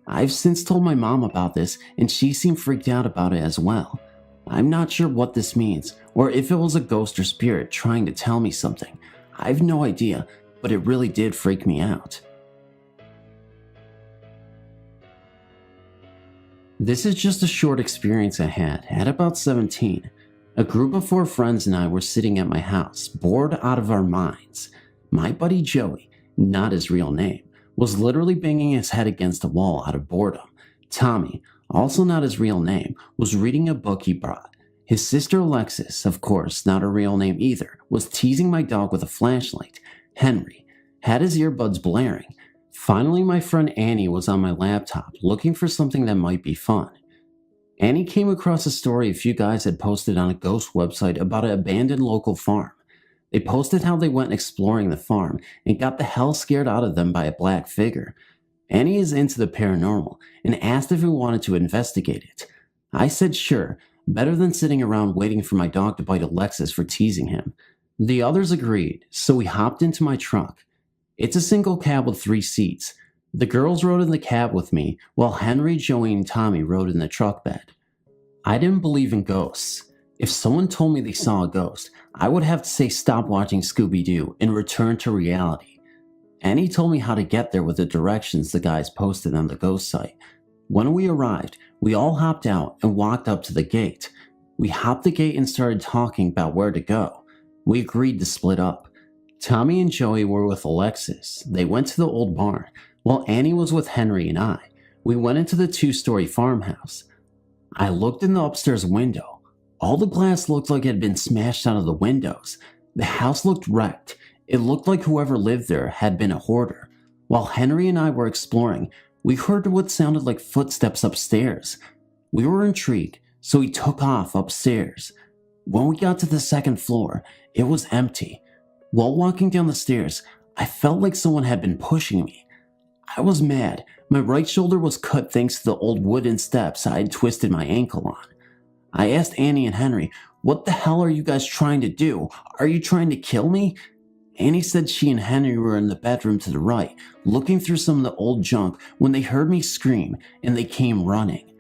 I've since told my mom about this and she seemed freaked out about it as well. I'm not sure what this means, or if it was a ghost or spirit trying to tell me something. I have no idea, but it really did freak me out. This is just a short experience I had at about 17. A group of 4 friends and I were sitting at my house, bored out of our minds. My buddy Joey, not his real name, was literally banging his head against the wall out of boredom. Tommy, also not his real name, was reading a book he brought. His sister Alexis, of course not her real name either, was teasing my dog with a flashlight. Henry had his earbuds blaring. Finally, my friend Annie was on my laptop looking for something that might be fun. Annie came across a story a few guys had posted on a ghost website about an abandoned local farm. They posted how they went exploring the farm and got the hell scared out of them by a black figure. Annie is into the paranormal and asked if we wanted to investigate it. I said sure, better than sitting around waiting for my dog to bite Alexis for teasing him. The others agreed, so we hopped into my truck. It's a single cab with 3 seats. The girls rode in the cab with me, while Henry, Joey, and Tommy rode in the truck bed. I didn't believe in ghosts. If someone told me they saw a ghost, I would have to say stop watching Scooby-Doo and return to reality. Annie told me how to get there with the directions the guys posted on the ghost site. When we arrived, we all hopped out and walked up to the gate. We hopped the gate and started talking about where to go. We agreed to split up. Tommy and Joey were with Alexis. They went to the old barn, while Annie was with Henry and I. We went into the 2-story farmhouse. I looked in the upstairs window. All the glass looked like it had been smashed out of the windows. The house looked wrecked. It looked like whoever lived there had been a hoarder. While Henry and I were exploring, we heard what sounded like footsteps upstairs. We were intrigued, so we took off upstairs. When we got to the 2nd floor, it was empty. While walking down the stairs, I felt like someone had been pushing me. I was mad. My right shoulder was cut thanks to the old wooden steps I had twisted my ankle on. I asked Annie and Henry, "What the hell are you guys trying to do? Are you trying to kill me?" Annie said she and Henry were in the bedroom to the right, looking through some of the old junk when they heard me scream, and they came running.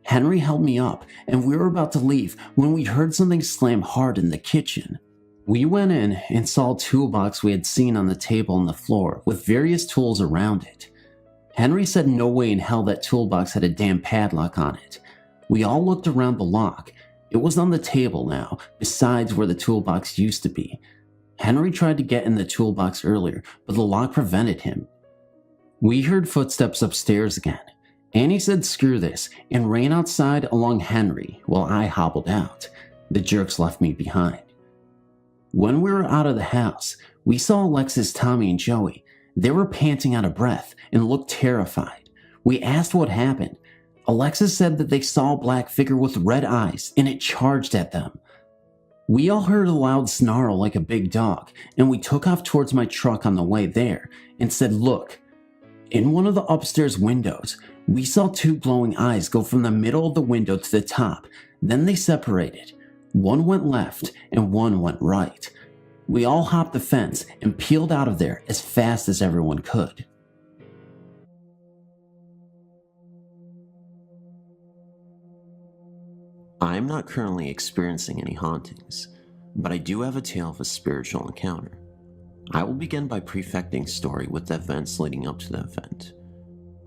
Henry held me up, and we were about to leave when we heard something slam hard in the kitchen. We went in and saw a toolbox we had seen on the table on the floor with various tools around it. Henry said no way in hell that toolbox had a damn padlock on it. We all looked around the lock. It was on the table now, besides where the toolbox used to be. Henry tried to get in the toolbox earlier, but the lock prevented him. We heard footsteps upstairs again. Annie said screw this and ran outside along Henry while I hobbled out. The jerks left me behind. When we were out of the house, we saw Alexis, Tommy, and Joey. They were panting out of breath and looked terrified. We asked what happened. Alexis said that they saw a black figure with red eyes and it charged at them. We all heard a loud snarl like a big dog, and we took off towards my truck on the way there and said, "Look." In one of the upstairs windows, we saw 2 glowing eyes go from the middle of the window to the top. Then they separated. One went left and one went right. We all hopped the fence and peeled out of there as fast as everyone could. I am not currently experiencing any hauntings, but I do have a tale of a spiritual encounter. I will begin by prefecting story with the events leading up to the event.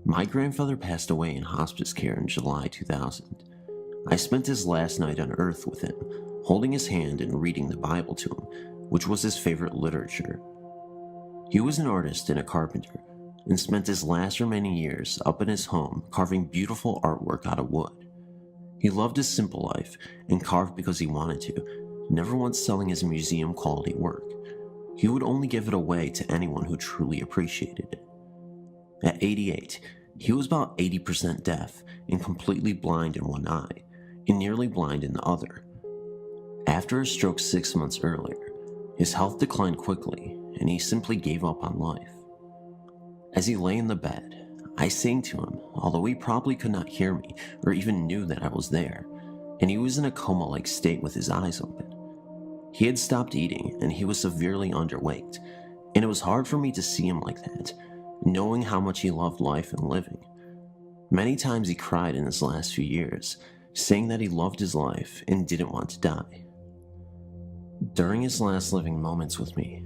My grandfather passed away in hospice care in July 2000. I spent his last night on earth with him, holding his hand and reading the Bible to him, which was his favorite literature. He was an artist and a carpenter, and spent his last remaining years up in his home carving beautiful artwork out of wood. He loved his simple life and carved because he wanted to, never once selling his museum quality work. He would only give it away to anyone who truly appreciated it. At 88, he was about 80% deaf and completely blind in one eye, and nearly blind in the other. After a stroke 6 months earlier, his health declined quickly, and he simply gave up on life. As he lay in the bed, I sang to him, although he probably could not hear me or even knew that I was there, and he was in a coma-like state with his eyes open. He had stopped eating, and he was severely underweight, and it was hard for me to see him like that, knowing how much he loved life and living. Many times he cried in his last few years, saying that he loved his life and didn't want to die. During his last living moments with me,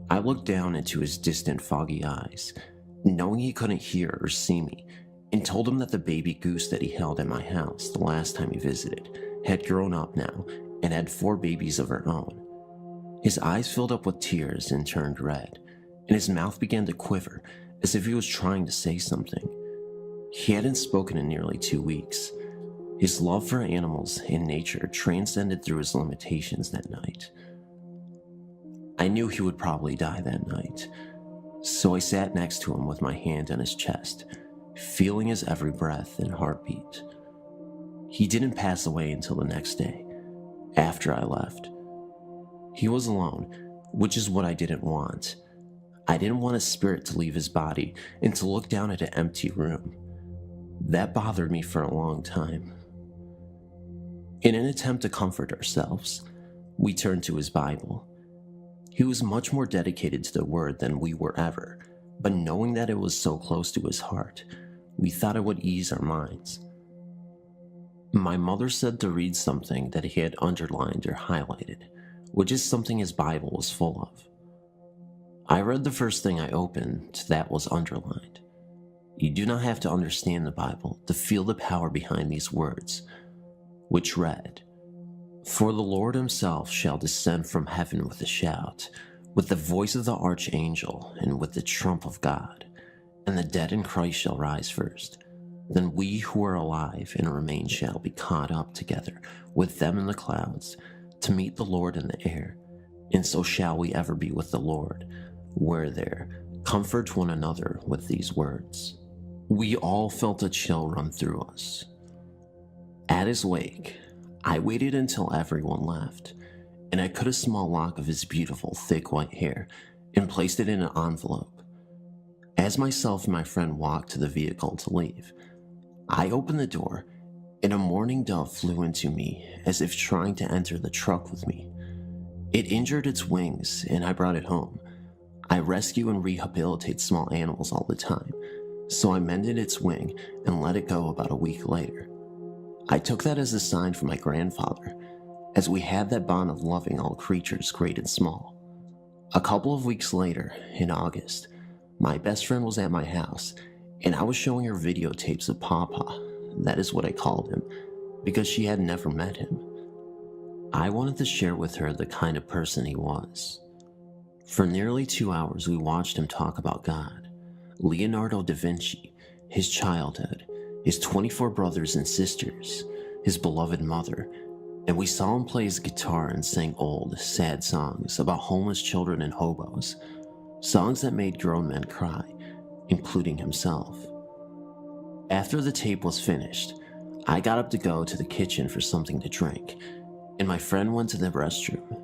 I looked down into his distant, foggy eyes, knowing he couldn't hear or see me, and told him that the baby goose that he held at my house the last time he visited had grown up now and had 4 babies of her own. His eyes filled up with tears and turned red, and his mouth began to quiver as if he was trying to say something. He hadn't spoken in nearly 2 weeks. His love for animals and nature transcended through his limitations that night. I knew he would probably die that night, so I sat next to him with my hand on his chest, feeling his every breath and heartbeat. He didn't pass away until the next day, after I left. He was alone, which is what I didn't want. I didn't want his spirit to leave his body and to look down at an empty room. That bothered me for a long time. In an attempt to comfort ourselves, we turned to his Bible. He was much more dedicated to the word than we were ever, but knowing that it was so close to his heart, we thought it would ease our minds. My mother said to read something that he had underlined or highlighted, which is something his Bible was full of. I read the first thing I opened that was underlined. You do not have to understand the Bible to feel the power behind these words, which read, "For the Lord himself shall descend from heaven with a shout, with the voice of the archangel, and with the trump of God, and the dead in Christ shall rise first. Then we who are alive and remain shall be caught up together with them in the clouds, to meet the Lord in the air, and so shall we ever be with the Lord. Where there, comfort one another with these words." We all felt a chill run through us. At his wake, I waited until everyone left, and I cut a small lock of his beautiful, thick white hair and placed it in an envelope. As myself and my friend walked to the vehicle to leave, I opened the door, and a mourning dove flew into me as if trying to enter the truck with me. It injured its wings, and I brought it home. I rescue and rehabilitate small animals all the time, so I mended its wing and let it go about a week later. I took that as a sign from my grandfather, as we had that bond of loving all creatures, great and small. A couple of weeks later, in August, my best friend was at my house, and I was showing her videotapes of Papa, that is what I called him, because she had never met him. I wanted to share with her the kind of person he was. For nearly 2 hours, we watched him talk about God, Leonardo da Vinci, his childhood, his 24 brothers and sisters, his beloved mother, and we saw him play his guitar and sing old, sad songs about homeless children and hobos, songs that made grown men cry, including himself. After the tape was finished, I got up to go to the kitchen for something to drink, and my friend went to the restroom.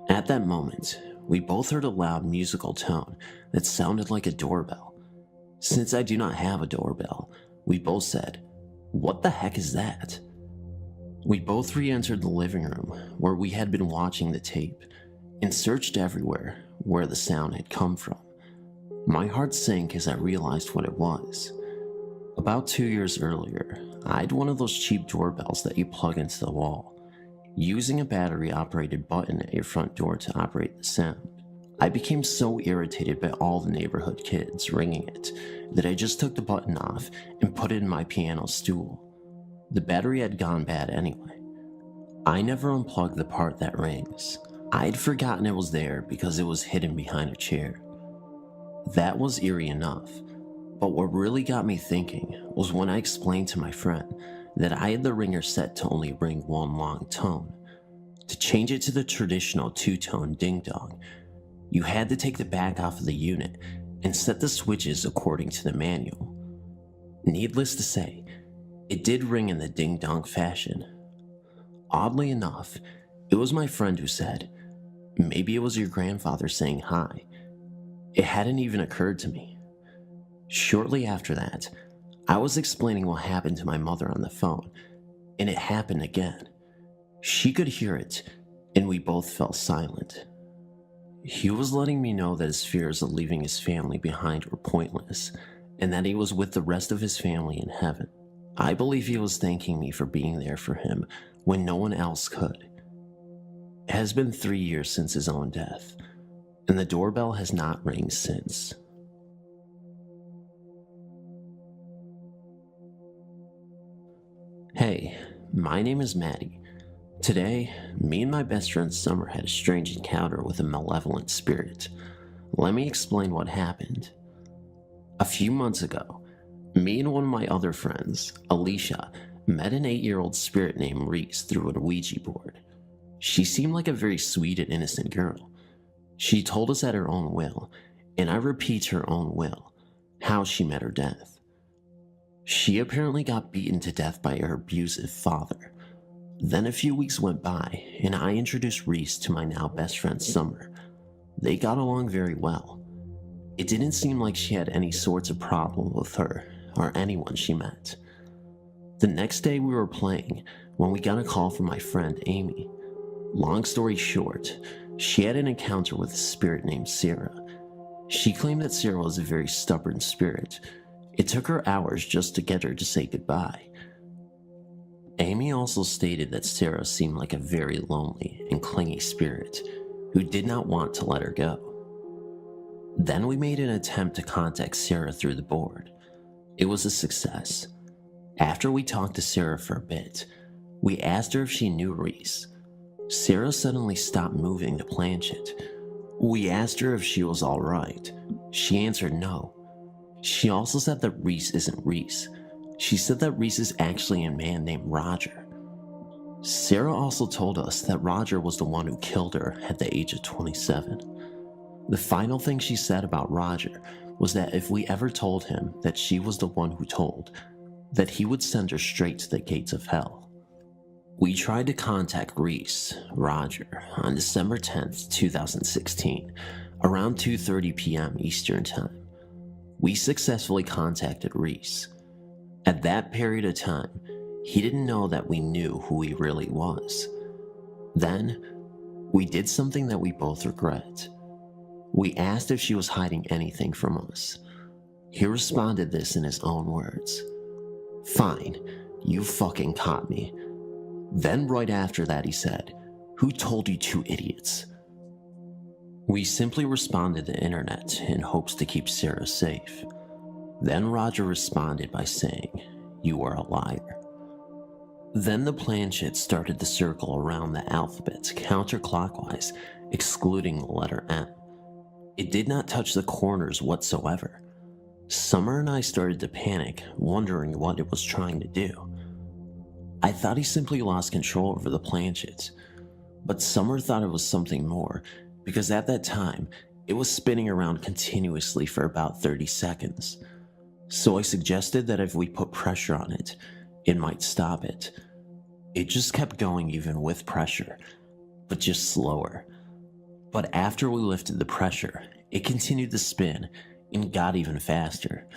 At that moment, we both heard a loud musical tone that sounded like a doorbell. Since I do not have a doorbell, we both said, "What the heck is that?" We both re-entered the living room where we had been watching the tape and searched everywhere where the sound had come from. My heart sank as I realized what it was. About 2 years earlier, I had one of those cheap doorbells that you plug into the wall, using a battery-operated button at your front door to operate the sound. I became so irritated by all the neighborhood kids ringing it that I just took the button off and put it in my piano stool. The battery had gone bad anyway. I never unplugged the part that rings. I had forgotten it was there because it was hidden behind a chair. That was eerie enough, but what really got me thinking was when I explained to my friend that I had the ringer set to only ring one long tone. To change it to the traditional two-tone ding-dong, you had to take the back off of the unit and set the switches according to the manual. Needless to say, it did ring in the ding-dong fashion. Oddly enough, it was my friend who said, "Maybe it was your grandfather saying hi." It hadn't even occurred to me. Shortly after that, I was explaining what happened to my mother on the phone, and it happened again. She could hear it, and we both fell silent. He was letting me know that his fears of leaving his family behind were pointless, and that he was with the rest of his family in heaven. I believe he was thanking me for being there for him when no one else could. It has been 3 years since his own death, and the doorbell has not rang since. Hey, my name is Maddie. Today, me and my best friend Summer had a strange encounter with a malevolent spirit. Let me explain what happened. A few months ago, me and one of my other friends, Alicia, met an 8-year-old spirit named Reese through a Ouija board. She seemed like a very sweet and innocent girl. She told us at her own will, and I repeat her own will, how she met her death. She apparently got beaten to death by her abusive father. Then a few weeks went by, and I introduced Reese to my now best friend Summer. They got along very well. It didn't seem like she had any sorts of problem with her or anyone she met. The next day we were playing when we got a call from my friend Amy. Long story short, she had an encounter with a spirit named Sarah. She claimed that Sarah was a very stubborn spirit. It took her hours just to get her to say goodbye. Amy also stated that Sarah seemed like a very lonely and clingy spirit who did not want to let her go. Then we made an attempt to contact Sarah through the board. It was a success. After we talked to Sarah for a bit, we asked her if she knew Reese. Sarah suddenly stopped moving the planchette. We asked her if she was alright. She answered no. She also said that Reese isn't Reese. She said that Reese is actually a man named Roger. Sarah also told us that Roger was the one who killed her at the age of 27. The final thing she said about Roger was that if we ever told him that she was the one who told, that he would send her straight to the gates of hell. We tried to contact Reese, Roger, on December 10th, 2016, around 2:30 p.m. Eastern Time. We successfully contacted Reese. At that period of time, he didn't know that we knew who he really was. Then, we did something that we both regret. We asked if she was hiding anything from us. He responded this in his own words. "Fine, you fucking caught me." Then right after that he said, "Who told you two idiots?" We simply responded the internet in hopes to keep Sarah safe. Then Roger responded by saying, "You are a liar." Then the planchette started to circle around the alphabet counterclockwise, excluding the letter M. It did not touch the corners whatsoever. Summer and I started to panic, wondering what it was trying to do. I thought he simply lost control over the planchette, but Summer thought it was something more, because at that time, it was spinning around continuously for about 30 seconds. So I suggested that if we put pressure on it, it might stop it. It just kept going even with pressure, but just slower. But after we lifted the pressure, it continued to spin and got even faster.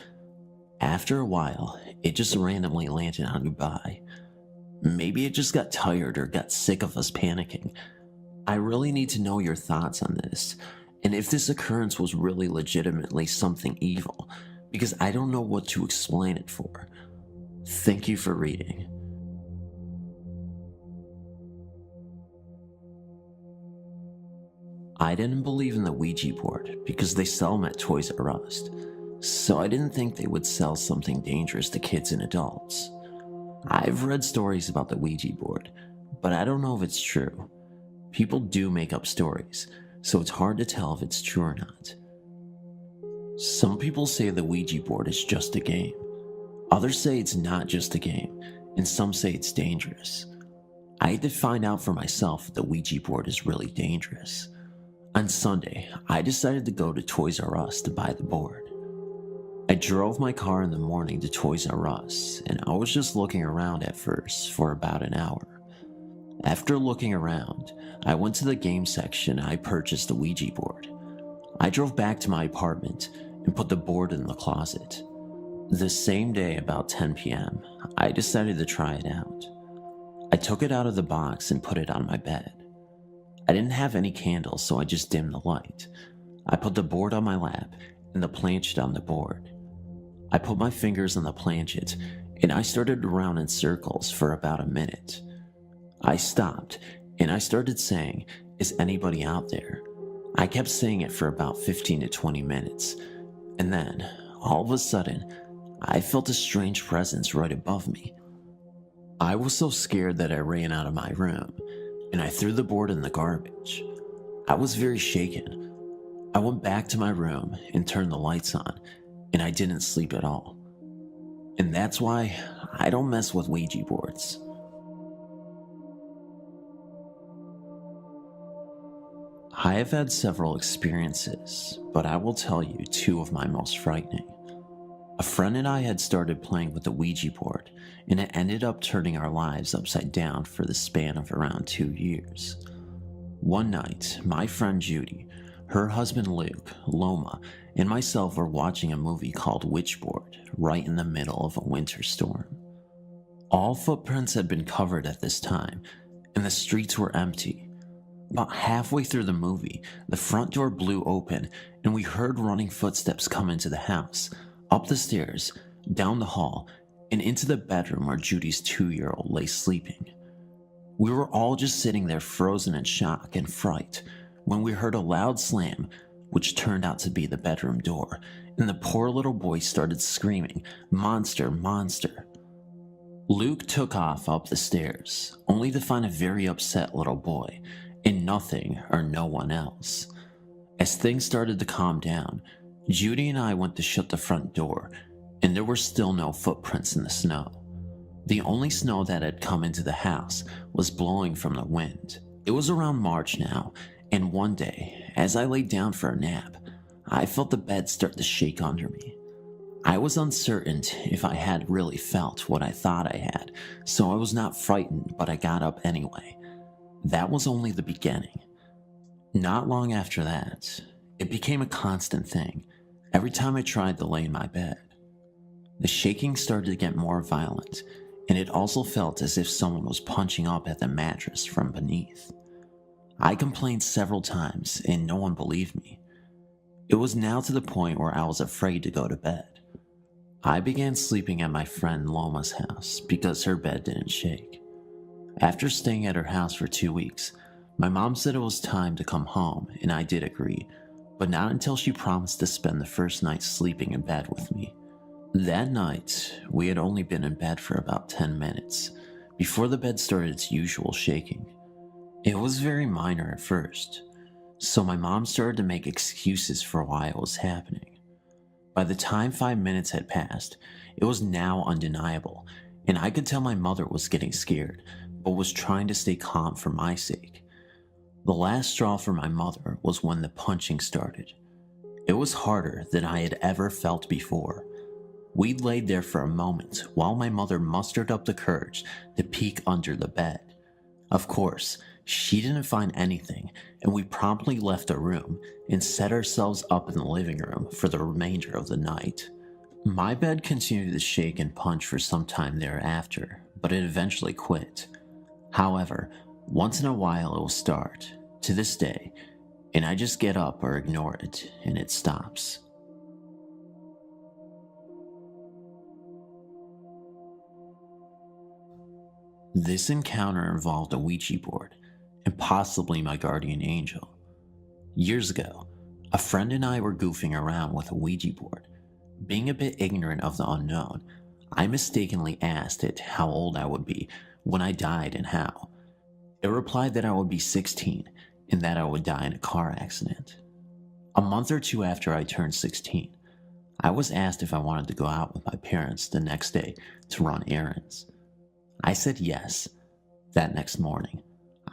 After a while, it just randomly landed on Dubai. Maybe it just got tired or got sick of us panicking. I really need to know your thoughts on this, and if this occurrence was really legitimately something evil, because I don't know what to explain it for. Thank you for reading. I didn't believe in the Ouija board because they sell them at Toys R Us, so I didn't think they would sell something dangerous to kids and adults. I've read stories about the Ouija board, but I don't know if it's true. People do make up stories, so it's hard to tell if it's true or not. Some people say the Ouija board is just a game. Others say it's not just a game, and some say it's dangerous. I had to find out for myself if the Ouija board is really dangerous. On Sunday, I decided to go to Toys R Us to buy the board. I drove my car in the morning to Toys R Us, and I was just looking around at first for about an hour. After looking around, I went to the game section and I purchased the Ouija board. I drove back to my apartment and put the board in the closet. The same day, about 10 p.m., I decided to try it out. I took it out of the box and put it on my bed. I didn't have any candles, so I just dimmed the light. I put the board on my lap and the planchette on the board. I put my fingers on the planchette and I started to round in circles for about a minute. I stopped and I started saying, "Is anybody out there?" I kept saying it for about 15 to 20 minutes, and then, all of a sudden, I felt a strange presence right above me. I was so scared that I ran out of my room, and I threw the board in the garbage. I was very shaken. I went back to my room and turned the lights on, and I didn't sleep at all. And that's why I don't mess with Ouija boards. I have had several experiences, but I will tell you two of my most frightening. A friend and I had started playing with the Ouija board, and it ended up turning our lives upside down for the span of around 2 years. One night, my friend Judy, her husband Luke, Loma, and myself were watching a movie called Witchboard right in the middle of a winter storm. All footprints had been covered at this time, and the streets were empty. About halfway through the movie, the front door blew open and we heard running footsteps come into the house, up the stairs, down the hall, and into the bedroom where Judy's 2-year-old lay sleeping. We were all just sitting there frozen in shock and fright when we heard a loud slam, which turned out to be the bedroom door, and the poor little boy started screaming, "Monster, monster." Luke took off up the stairs, only to find a very upset little boy, and nothing or no one else. As things started to calm down, Judy and I went to shut the front door, and there were still no footprints in the snow. The only snow that had come into the house was blowing from the wind. It was around March now, and one day, as I laid down for a nap, I felt the bed start to shake under me. I was uncertain if I had really felt what I thought I had, so I was not frightened, but I got up anyway. That was only the beginning. Not long after that, it became a constant thing every time I tried to lay in my bed. The shaking started to get more violent, and it also felt as if someone was punching up at the mattress from beneath. I complained several times, and no one believed me. It was now to the point where I was afraid to go to bed. I began sleeping at my friend Loma's house because her bed didn't shake. After staying at her house for 2 weeks, my mom said it was time to come home, and I did agree, but not until she promised to spend the first night sleeping in bed with me. That night, we had only been in bed for about 10 minutes before the bed started its usual shaking. It was very minor at first, so my mom started to make excuses for why it was happening. By the time 5 minutes had passed, it was now undeniable, and I could tell my mother was getting scared, but was trying to stay calm for my sake. The last straw for my mother was when the punching started. It was harder than I had ever felt before. We laid there for a moment while my mother mustered up the courage to peek under the bed. Of course, she didn't find anything, and we promptly left the room and set ourselves up in the living room for the remainder of the night. My bed continued to shake and punch for some time thereafter, but it eventually quit. However, once in a while it will start, to this day, and I just get up or ignore it, and it stops. This encounter involved a Ouija board, and possibly my guardian angel. Years ago, a friend and I were goofing around with a Ouija board. Being a bit ignorant of the unknown, I mistakenly asked it how old I would be when I died and how. It replied that I would be 16 and that I would die in a car accident. A month or two after I turned 16, I was asked if I wanted to go out with my parents the next day to run errands. I said yes. That next morning,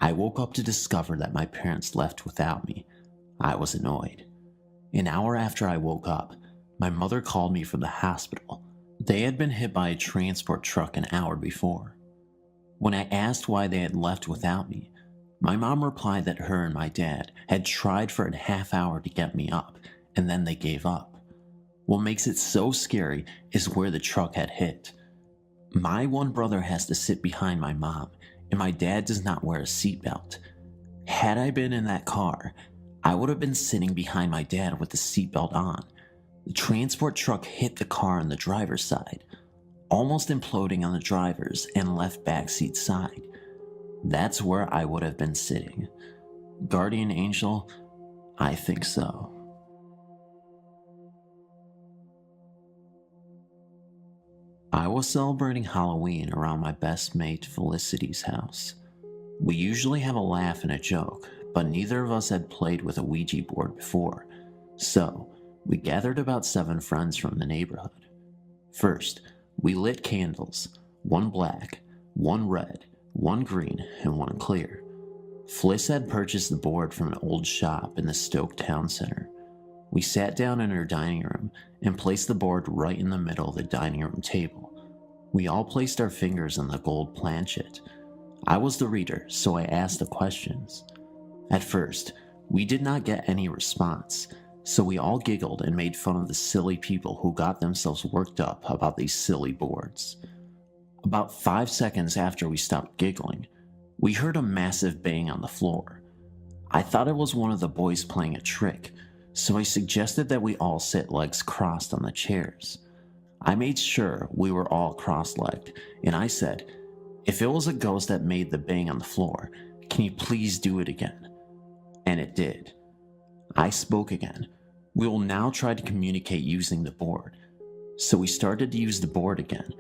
I woke up to discover that my parents left without me. I was annoyed. An hour after I woke up, my mother called me from the hospital. They had been hit by a transport truck an hour before. When I asked why they had left without me, my mom replied that her and my dad had tried for a half hour to get me up, and then they gave up. What makes it so scary is where the truck had hit. My one brother has to sit behind my mom, and my dad does not wear a seatbelt. Had I been in that car, I would have been sitting behind my dad with the seatbelt on. The transport truck hit the car on the driver's side, almost imploding on the driver's and left backseat side. That's where I would have been sitting. Guardian angel? I think so. I was celebrating Halloween around my best mate Felicity's house. We usually have a laugh and a joke, but neither of us had played with a Ouija board before, so we gathered about 7 friends from the neighborhood. First, we lit candles, 1 black, 1 red, 1 green, and 1 clear. Fliss had purchased the board from an old shop in the Stoke Town Center. We sat down in her dining room and placed the board right in the middle of the dining room table. We all placed our fingers on the gold planchet. I was the reader, so I asked the questions. At first, we did not get any response, so we all giggled and made fun of the silly people who got themselves worked up about these silly boards. About 5 seconds after we stopped giggling, we heard a massive bang on the floor. I thought it was one of the boys playing a trick, so I suggested that we all sit legs crossed on the chairs. I made sure we were all cross-legged, and I said, "If it was a ghost that made the bang on the floor, can you please do it again?" And it did. I spoke again. "We will now try to communicate using the board." So we started to use the board again,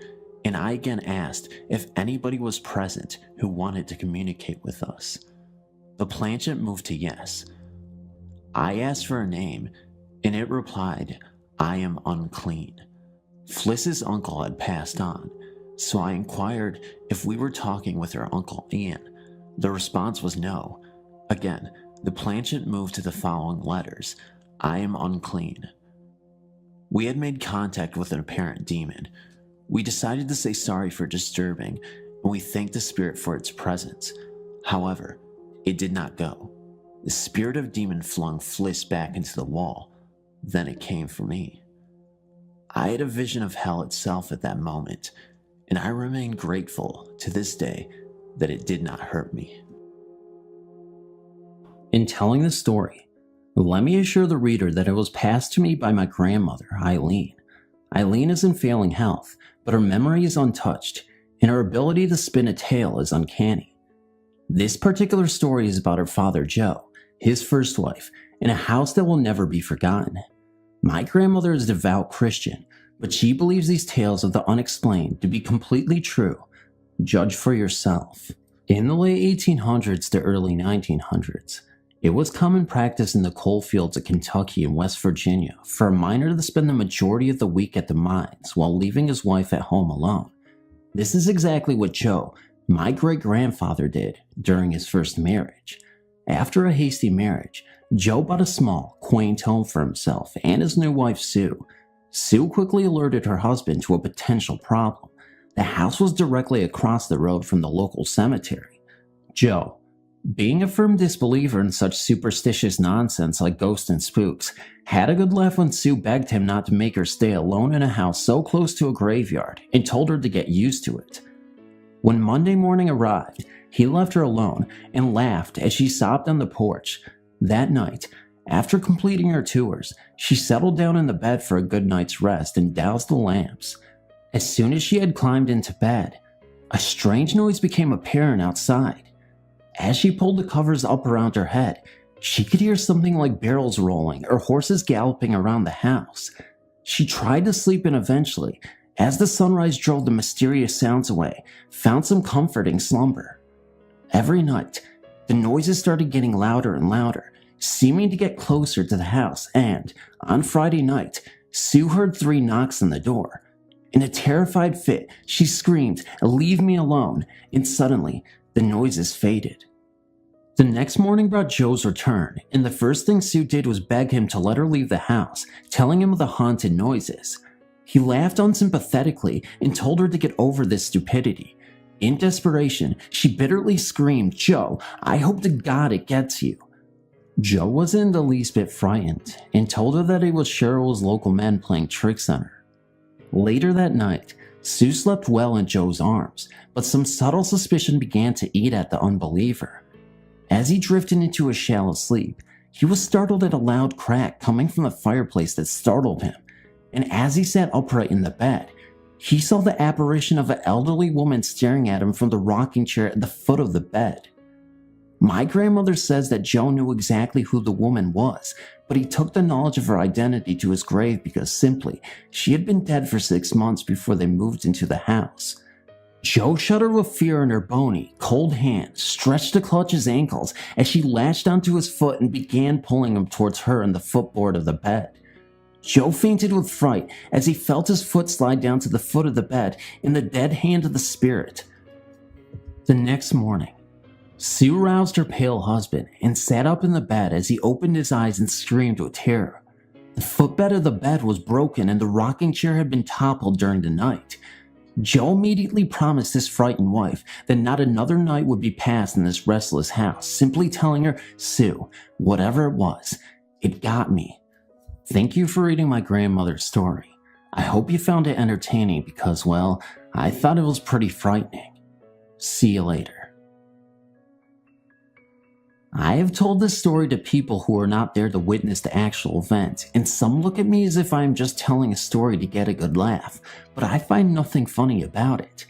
and I again asked if anybody was present who wanted to communicate with us. The planchette moved to yes. I asked for a name, and it replied, "I am unclean." Fliss's uncle had passed on, so I inquired if we were talking with her uncle Ian. The response was no. Again, the planchette moved to the following letters: "I am unclean." We had made contact with an apparent demon. We decided to say sorry for disturbing, and we thanked the spirit for its presence. However, it did not go. The spirit of demon flung Fliss back into the wall. Then it came for me. I had a vision of hell itself at that moment, and I remain grateful to this day that it did not hurt me. In telling the story, let me assure the reader that it was passed to me by my grandmother, Eileen. Eileen is in failing health, but her memory is untouched, and her ability to spin a tale is uncanny. This particular story is about her father, Joe, his first wife, and a house that will never be forgotten. My grandmother is a devout Christian, but she believes these tales of the unexplained to be completely true. Judge for yourself. In the late 1800s to early 1900s, it was common practice in the coal fields of Kentucky and West Virginia for a miner to spend the majority of the week at the mines while leaving his wife at home alone. This is exactly what Joe, my great-grandfather, did during his first marriage. After a hasty marriage, Joe bought a small, quaint home for himself and his new wife, Sue. Sue quickly alerted her husband to a potential problem. The house was directly across the road from the local cemetery. Joe, being a firm disbeliever in such superstitious nonsense like ghosts and spooks, had a good laugh when Sue begged him not to make her stay alone in a house so close to a graveyard and told her to get used to it. When Monday morning arrived, he left her alone and laughed as she sobbed on the porch. That night, after completing her tours, she settled down in the bed for a good night's rest and doused the lamps. As soon as she had climbed into bed, a strange noise became apparent outside. As she pulled the covers up around her head, she could hear something like barrels rolling or horses galloping around the house. She tried to sleep and eventually, as the sunrise drove the mysterious sounds away, found some comforting slumber. Every night, the noises started getting louder and louder, seeming to get closer to the house, and, on Friday night, Sue heard 3 knocks on the door. In a terrified fit, she screamed, "Leave me alone," and suddenly, the noises faded. The next morning brought Joe's return, and the first thing Sue did was beg him to let her leave the house, telling him of the haunted noises. He laughed unsympathetically and told her to get over this stupidity. In desperation, she bitterly screamed, "Joe, I hope to God it gets you." Joe wasn't the least bit frightened and told her that he was sure it was local men playing tricks on her. Later that night, Sue slept well in Joe's arms, but some subtle suspicion began to eat at the unbeliever. As he drifted into a shallow sleep, he was startled at a loud crack coming from the fireplace that startled him, and as he sat upright in the bed, he saw the apparition of an elderly woman staring at him from the rocking chair at the foot of the bed. My grandmother says that Joe knew exactly who the woman was, but he took the knowledge of her identity to his grave because simply, she had been dead for 6 months before they moved into the house. Joe shuddered with fear and her bony, cold hand stretched to clutch his ankles as she latched onto his foot and began pulling him towards her and the footboard of the bed. Joe fainted with fright as he felt his foot slide down to the foot of the bed in the dead hand of the spirit. The next morning, Sue roused her pale husband and sat up in the bed as he opened his eyes and screamed with terror. The footbed of the bed was broken and the rocking chair had been toppled during the night. Joe immediately promised his frightened wife that not another night would be passed in this restless house, simply telling her, "Sue, whatever it was, it got me." Thank you for reading my grandmother's story. I hope you found it entertaining because, well, I thought it was pretty frightening. See you later. I have told this story to people who are not there to witness the actual event, and some look at me as if I am just telling a story to get a good laugh, but I find nothing funny about it.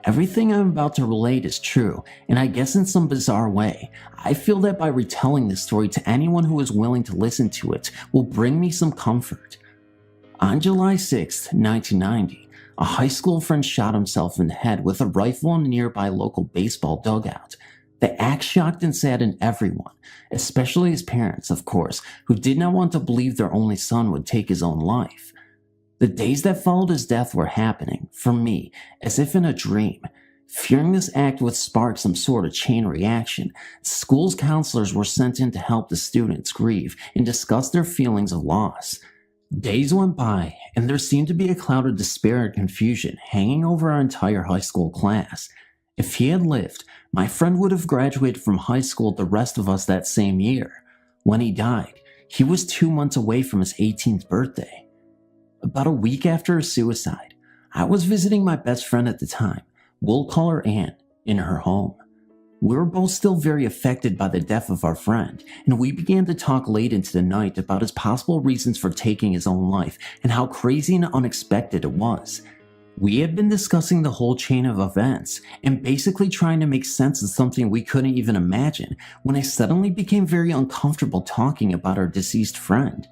Everything I'm about to relate is true, and I guess in some bizarre way, I feel that by retelling this story to anyone who is willing to listen to it will bring me some comfort. On July 6, 1990, a high school friend shot himself in the head with a rifle in a nearby local baseball dugout. The act shocked and saddened everyone, especially his parents, of course, who did not want to believe their only son would take his own life. The days that followed his death were happening, for me, as if in a dream. Fearing this act would spark some sort of chain reaction, school's counselors were sent in to help the students grieve and discuss their feelings of loss. Days went by, and there seemed to be a cloud of despair and confusion hanging over our entire high school class. If he had lived, my friend would have graduated from high school with the rest of us that same year. When he died, he was 2 months away from his 18th birthday. About a week after his suicide, I was visiting my best friend at the time, we'll call her Anne, in her home. We were both still very affected by the death of our friend, and we began to talk late into the night about his possible reasons for taking his own life and how crazy and unexpected it was. We had been discussing the whole chain of events and basically trying to make sense of something we couldn't even imagine when I suddenly became very uncomfortable talking about our deceased friend.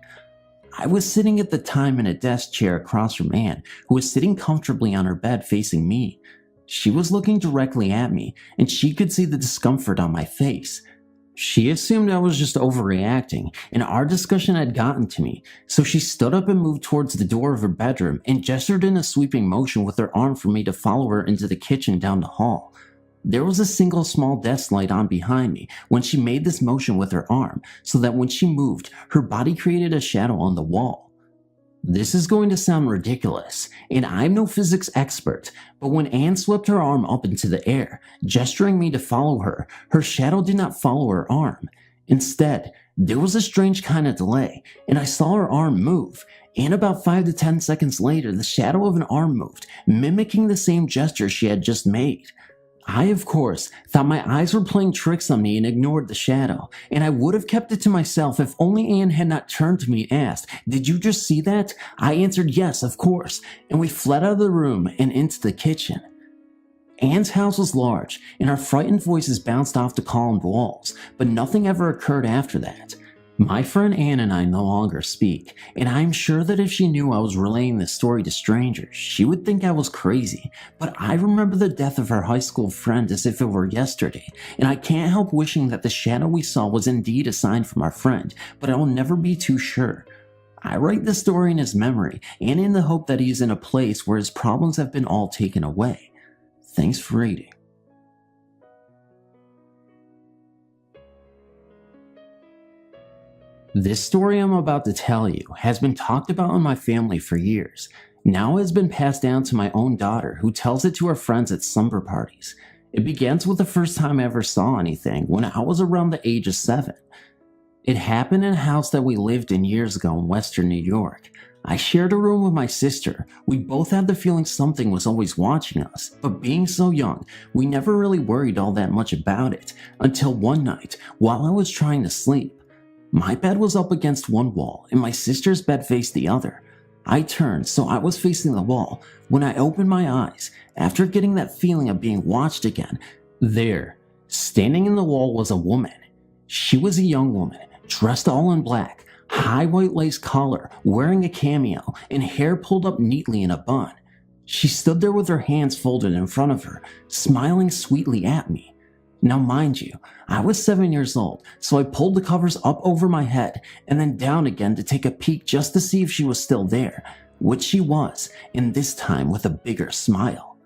I was sitting at the time in a desk chair across from Anne, who was sitting comfortably on her bed facing me. She was looking directly at me, and she could see the discomfort on my face. She assumed I was just overreacting, and our discussion had gotten to me, so she stood up and moved towards the door of her bedroom and gestured in a sweeping motion with her arm for me to follow her into the kitchen down the hall. There was a single small desk light on behind me when she made this motion with her arm, so that when she moved, her body created a shadow on the wall. This is going to sound ridiculous, and I'm no physics expert, but when Anne swept her arm up into the air, gesturing me to follow her, her shadow did not follow her arm. Instead, there was a strange kind of delay, and I saw her arm move, and about 5 to 10 seconds later, the shadow of an arm moved, mimicking the same gesture she had just made. I, of course, thought my eyes were playing tricks on me and ignored the shadow, and I would have kept it to myself if only Anne had not turned to me and asked, "Did you just see that?" I answered yes, of course, and we fled out of the room and into the kitchen. Anne's house was large, and our frightened voices bounced off the columned walls, but nothing ever occurred after that. My friend Anne and I no longer speak, and I'm sure that if she knew I was relaying this story to strangers, she would think I was crazy, but I remember the death of her high school friend as if it were yesterday, and I can't help wishing that the shadow we saw was indeed a sign from our friend, but I will never be too sure. I write this story in his memory, and in the hope that he is in a place where his problems have been all taken away. Thanks for reading. This story I'm about to tell you has been talked about in my family for years. Now it has been passed down to my own daughter, who tells it to her friends at slumber parties. It begins with the first time I ever saw anything when I was around the age of 7. It happened in a house that we lived in years ago in Western New York. I shared a room with my sister. We both had the feeling something was always watching us, but being so young, we never really worried all that much about it until one night while I was trying to sleep. My bed was up against one wall and my sister's bed faced the other. I turned so I was facing the wall. When I opened my eyes, after getting that feeling of being watched again, there, standing in the wall, was a woman. She was a young woman, dressed all in black, high white lace collar, wearing a cameo, and hair pulled up neatly in a bun. She stood there with her hands folded in front of her, smiling sweetly at me. Now mind you, I was 7 years old, so I pulled the covers up over my head and then down again to take a peek just to see if she was still there, which she was, and this time with a bigger smile.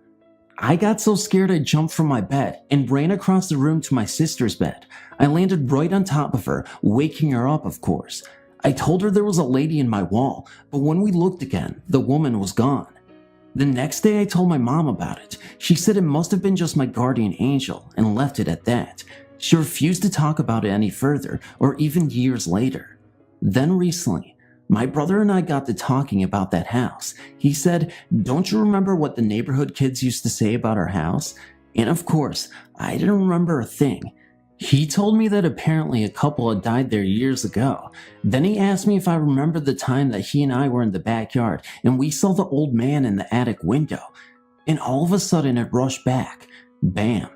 I got so scared I jumped from my bed and ran across the room to my sister's bed. I landed right on top of her, waking her up, of course. I told her there was a lady in my wall, but when we looked again, the woman was gone. The next day I told my mom about it. She said it must have been just my guardian angel and left it at that. She refused to talk about it any further or even years later. Then recently, my brother and I got to talking about that house. He said, "Don't you remember what the neighborhood kids used to say about our house?" And of course, I didn't remember a thing. He told me that apparently a couple had died there years ago. Then he asked me if I remembered the time that he and I were in the backyard and we saw the old man in the attic window. And all of a sudden it rushed back. Bam.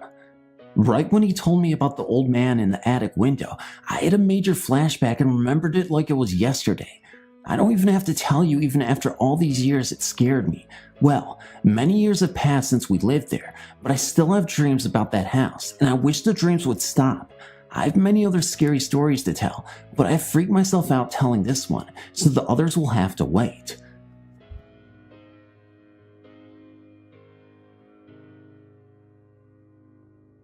Right when he told me about the old man in the attic window, I had a major flashback and remembered it like it was yesterday. I don't even have to tell you, even after all these years, it scared me. Well, many years have passed since we lived there, but I still have dreams about that house, and I wish the dreams would stop. I have many other scary stories to tell, but I freaked myself out telling this one, so the others will have to wait.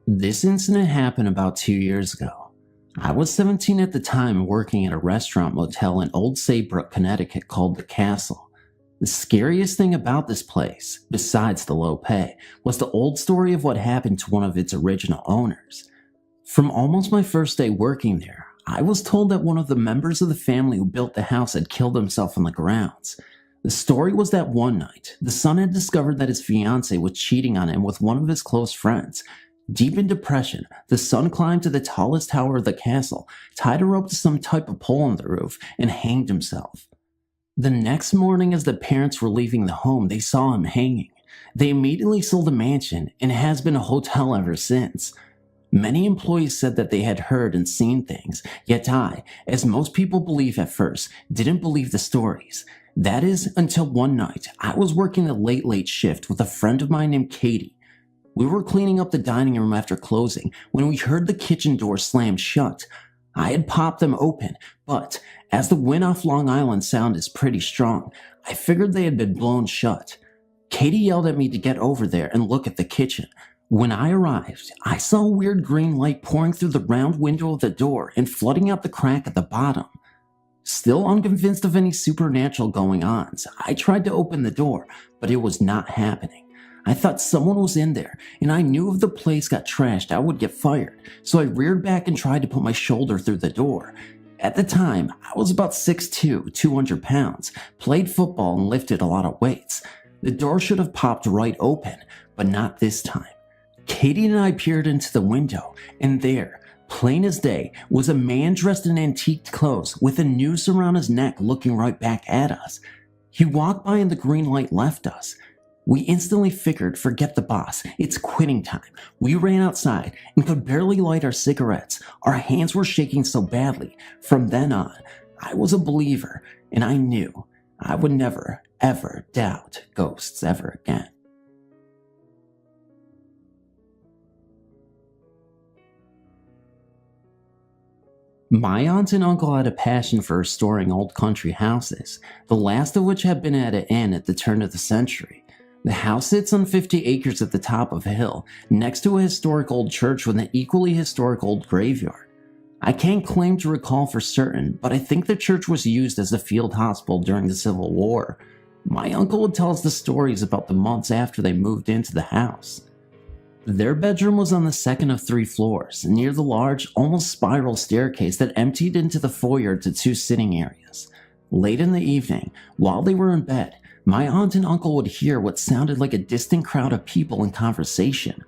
This incident happened about 2 years ago. I was 17 at the time working at a restaurant motel in Old Saybrook, Connecticut called The Castle. The scariest thing about this place, besides the low pay, was the old story of what happened to one of its original owners. From almost my first day working there, I was told that one of the members of the family who built the house had killed himself on the grounds. The story was that one night, the son had discovered that his fiancée was cheating on him with one of his close friends. Deep in depression, the son climbed to the tallest tower of the castle, tied a rope to some type of pole on the roof, and hanged himself. The next morning, as the parents were leaving the home, they saw him hanging. They immediately sold the mansion, and it has been a hotel ever since. Many employees said that they had heard and seen things, yet I, as most people believe at first, didn't believe the stories. That is, until one night, I was working a late shift with a friend of mine named Katie. We were cleaning up the dining room after closing when we heard the kitchen door slam shut. I had popped them open, but as the wind off Long Island Sound is pretty strong, I figured they had been blown shut. Katie yelled at me to get over there and look at the kitchen. When I arrived, I saw a weird green light pouring through the round window of the door and flooding out the crack at the bottom. Still unconvinced of any supernatural going-ons, I tried to open the door, but it was not happening. I thought someone was in there, and I knew if the place got trashed, I would get fired, so I reared back and tried to put my shoulder through the door. At the time, I was about 6'2", 200 pounds, played football and lifted a lot of weights. The door should have popped right open, but not this time. Katie and I peered into the window, and there, plain as day, was a man dressed in antiqued clothes with a noose around his neck looking right back at us. He walked by and the green light left us. We instantly figured, forget the boss, it's quitting time. We ran outside and could barely light our cigarettes. Our hands were shaking so badly. From then on, I was a believer, and I knew I would never, ever doubt ghosts ever again. My aunt and uncle had a passion for restoring old country houses, the last of which had been at an end at the turn of the century. The house sits on 50 acres at the top of a hill, next to a historic old church with an equally historic old graveyard. I can't claim to recall for certain, but I think the church was used as a field hospital during the Civil War. My uncle would tell us the stories about the months after they moved into the house. Their bedroom was on the second of 3 floors, near the large, almost spiral staircase that emptied into the foyer to 2 sitting areas. Late in the evening, while they were in bed, my aunt and uncle would hear what sounded like a distant crowd of people in conversation.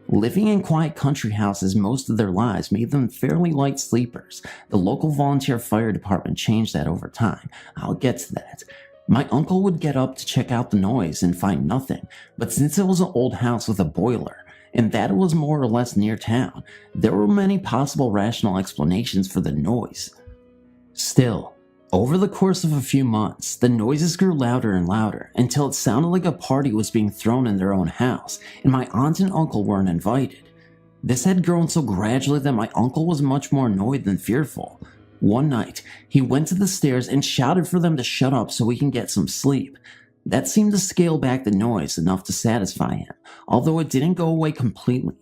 Living in quiet country houses most of their lives made them fairly light sleepers. The local volunteer fire department changed that over time. I'll get to that. My uncle would get up to check out the noise and find nothing, but since it was an old house with a boiler, and that it was more or less near town, there were many possible rational explanations for the noise. Still, over the course of a few months, the noises grew louder and louder until it sounded like a party was being thrown in their own house, and my aunt and uncle weren't invited. This had grown so gradually that my uncle was much more annoyed than fearful. One night, he went to the stairs and shouted for them to shut up so he can get some sleep. That seemed to scale back the noise enough to satisfy him, although it didn't go away completely.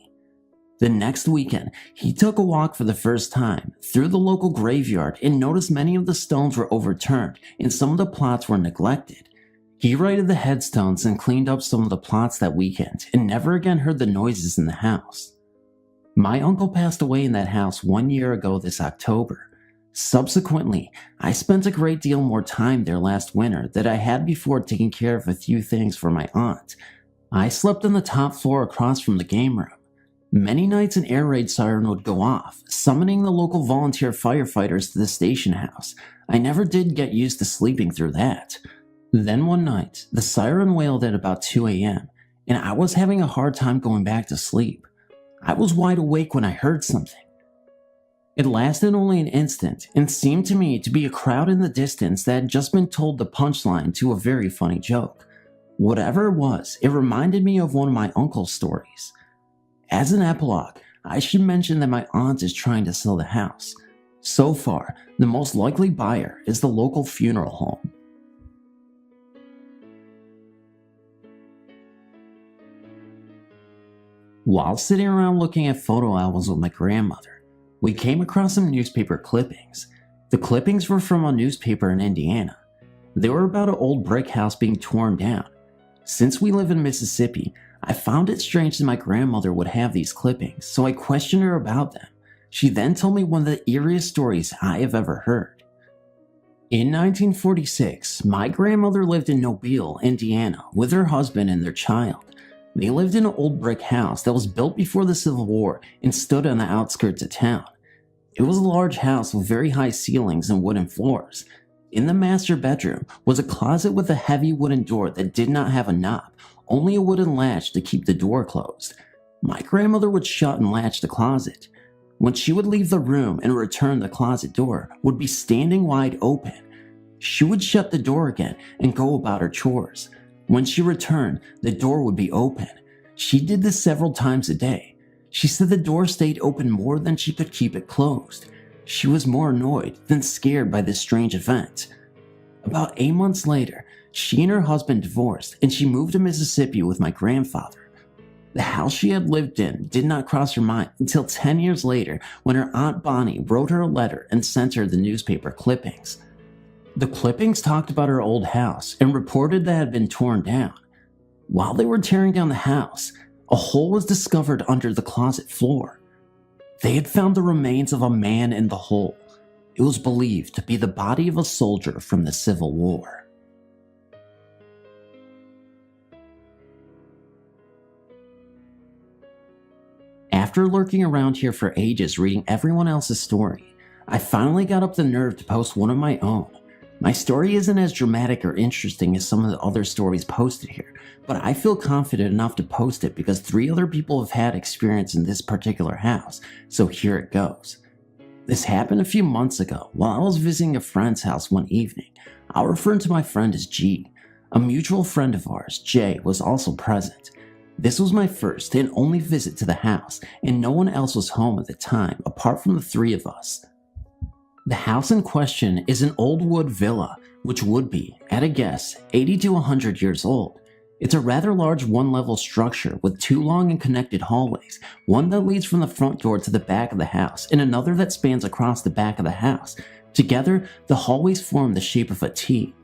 The next weekend, he took a walk for the first time through the local graveyard and noticed many of the stones were overturned and some of the plots were neglected. He righted the headstones and cleaned up some of the plots that weekend and never again heard the noises in the house. My uncle passed away in that house 1 year ago this October. Subsequently, I spent a great deal more time there last winter than I had before taking care of a few things for my aunt. I slept on the top floor across from the game room. Many nights an air raid siren would go off, summoning the local volunteer firefighters to the station house. I never did get used to sleeping through that. Then one night, the siren wailed at about 2 a.m., and I was having a hard time going back to sleep. I was wide awake when I heard something. It lasted only an instant and seemed to me to be a crowd in the distance that had just been told the punchline to a very funny joke. Whatever it was, it reminded me of one of my uncle's stories. As an epilogue, I should mention that my aunt is trying to sell the house. So far, the most likely buyer is the local funeral home. While sitting around looking at photo albums with my grandmother, we came across some newspaper clippings. The clippings were from a newspaper in Indiana. They were about an old brick house being torn down. Since we live in Mississippi, I found it strange that my grandmother would have these clippings, so I questioned her about them. She then told me one of the eeriest stories I have ever heard. In 1946, my grandmother lived in Mobile, Indiana, with her husband and their child. They lived in an old brick house that was built before the Civil War and stood on the outskirts of town. It was a large house with very high ceilings and wooden floors. In the master bedroom was a closet with a heavy wooden door that did not have a knob, only a wooden latch to keep the door closed. My grandmother would shut and latch the closet. When she would leave the room and return, the closet door would be standing wide open. She would shut the door again and go about her chores. When she returned, the door would be open. She did this several times a day. She said the door stayed open more than she could keep it closed. She was more annoyed than scared by this strange event. About 8 months later, she and her husband divorced and she moved to Mississippi with my grandfather. The house she had lived in did not cross her mind until 10 years later when her Aunt Bonnie wrote her a letter and sent her the newspaper clippings. The clippings talked about her old house and reported that it had been torn down. While they were tearing down the house, a hole was discovered under the closet floor. They had found the remains of a man in the hole. It was believed to be the body of a soldier from the Civil War. After lurking around here for ages reading everyone else's story, I finally got up the nerve to post one of my own. My story isn't as dramatic or interesting as some of the other stories posted here, but I feel confident enough to post it because 3 other people have had experience in this particular house, so here it goes. This happened a few months ago while I was visiting a friend's house one evening. I'll refer to my friend as G. A mutual friend of ours, J, was also present. This was my first and only visit to the house, and no one else was home at the time apart from the 3 of us. The house in question is an old wood villa, which would be, at a guess, 80 to 100 years old. It's a rather large one-level structure with 2 long and connected hallways, one that leads from the front door to the back of the house and another that spans across the back of the house. Together, the hallways form the shape of a T.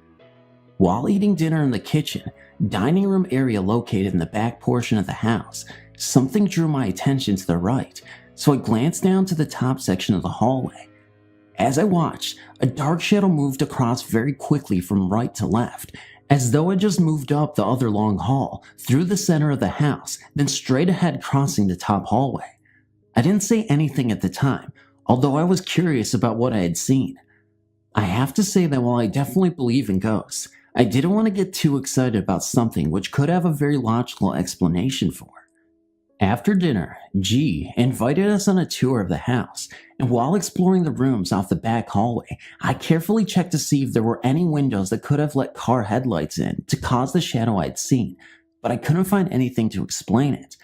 While eating dinner in the kitchen, dining room area located in the back portion of the house, something drew my attention to the right, so I glanced down to the top section of the hallway. As I watched, a dark shadow moved across very quickly from right to left, as though it just moved up the other long hall, through the center of the house, then straight ahead crossing the top hallway. I didn't say anything at the time, although I was curious about what I had seen. I have to say that while I definitely believe in ghosts, I didn't want to get too excited about something which could have a very logical explanation for. After dinner, G invited us on a tour of the house, and while exploring the rooms off the back hallway, I carefully checked to see if there were any windows that could have let car headlights in to cause the shadow I'd seen, but I couldn't find anything to explain it.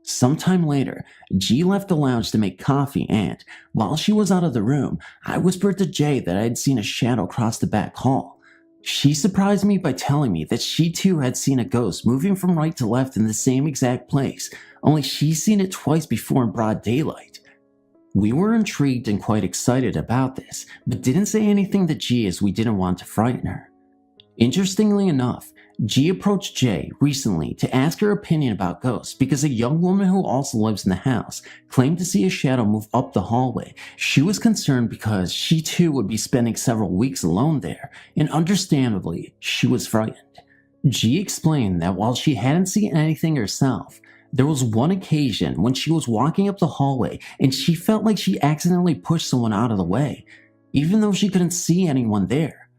Sometime later, G left the lounge to make coffee and, while she was out of the room, I whispered to J that I had seen a shadow cross the back hall. She surprised me by telling me that she too had seen a ghost moving from right to left in the same exact place, only she's seen it twice before in broad daylight. We were intrigued and quite excited about this, but didn't say anything to G as we didn't want to frighten her. Interestingly enough, G approached J recently to ask her opinion about ghosts because a young woman who also lives in the house claimed to see a shadow move up the hallway. She was concerned because she too would be spending several weeks alone there, and understandably, she was frightened. G explained that while she hadn't seen anything herself, There was one occasion when she was walking up the hallway and she felt like she accidentally pushed someone out of the way, even though she couldn't see anyone there.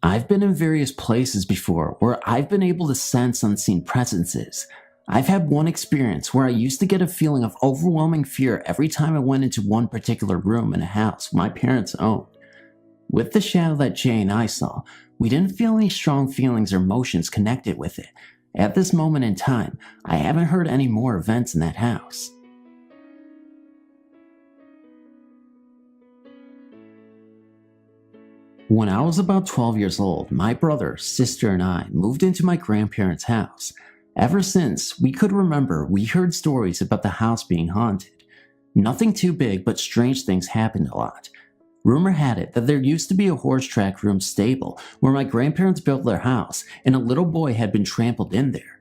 I've been in various places before where I've been able to sense unseen presences. I've had one experience where I used to get a feeling of overwhelming fear every time I went into one particular room in a house my parents owned. With the shadow that Jay and I saw, we didn't feel any strong feelings or emotions connected with it. At this moment in time, I haven't heard any more events in that house. When I was about 12 years old, my brother, sister, and I moved into my grandparents' house. Ever since we could remember, we heard stories about the house being haunted. Nothing too big, but strange things happened a lot. Rumor had it that there used to be a horse track room stable where my grandparents built their house, and a little boy had been trampled in there.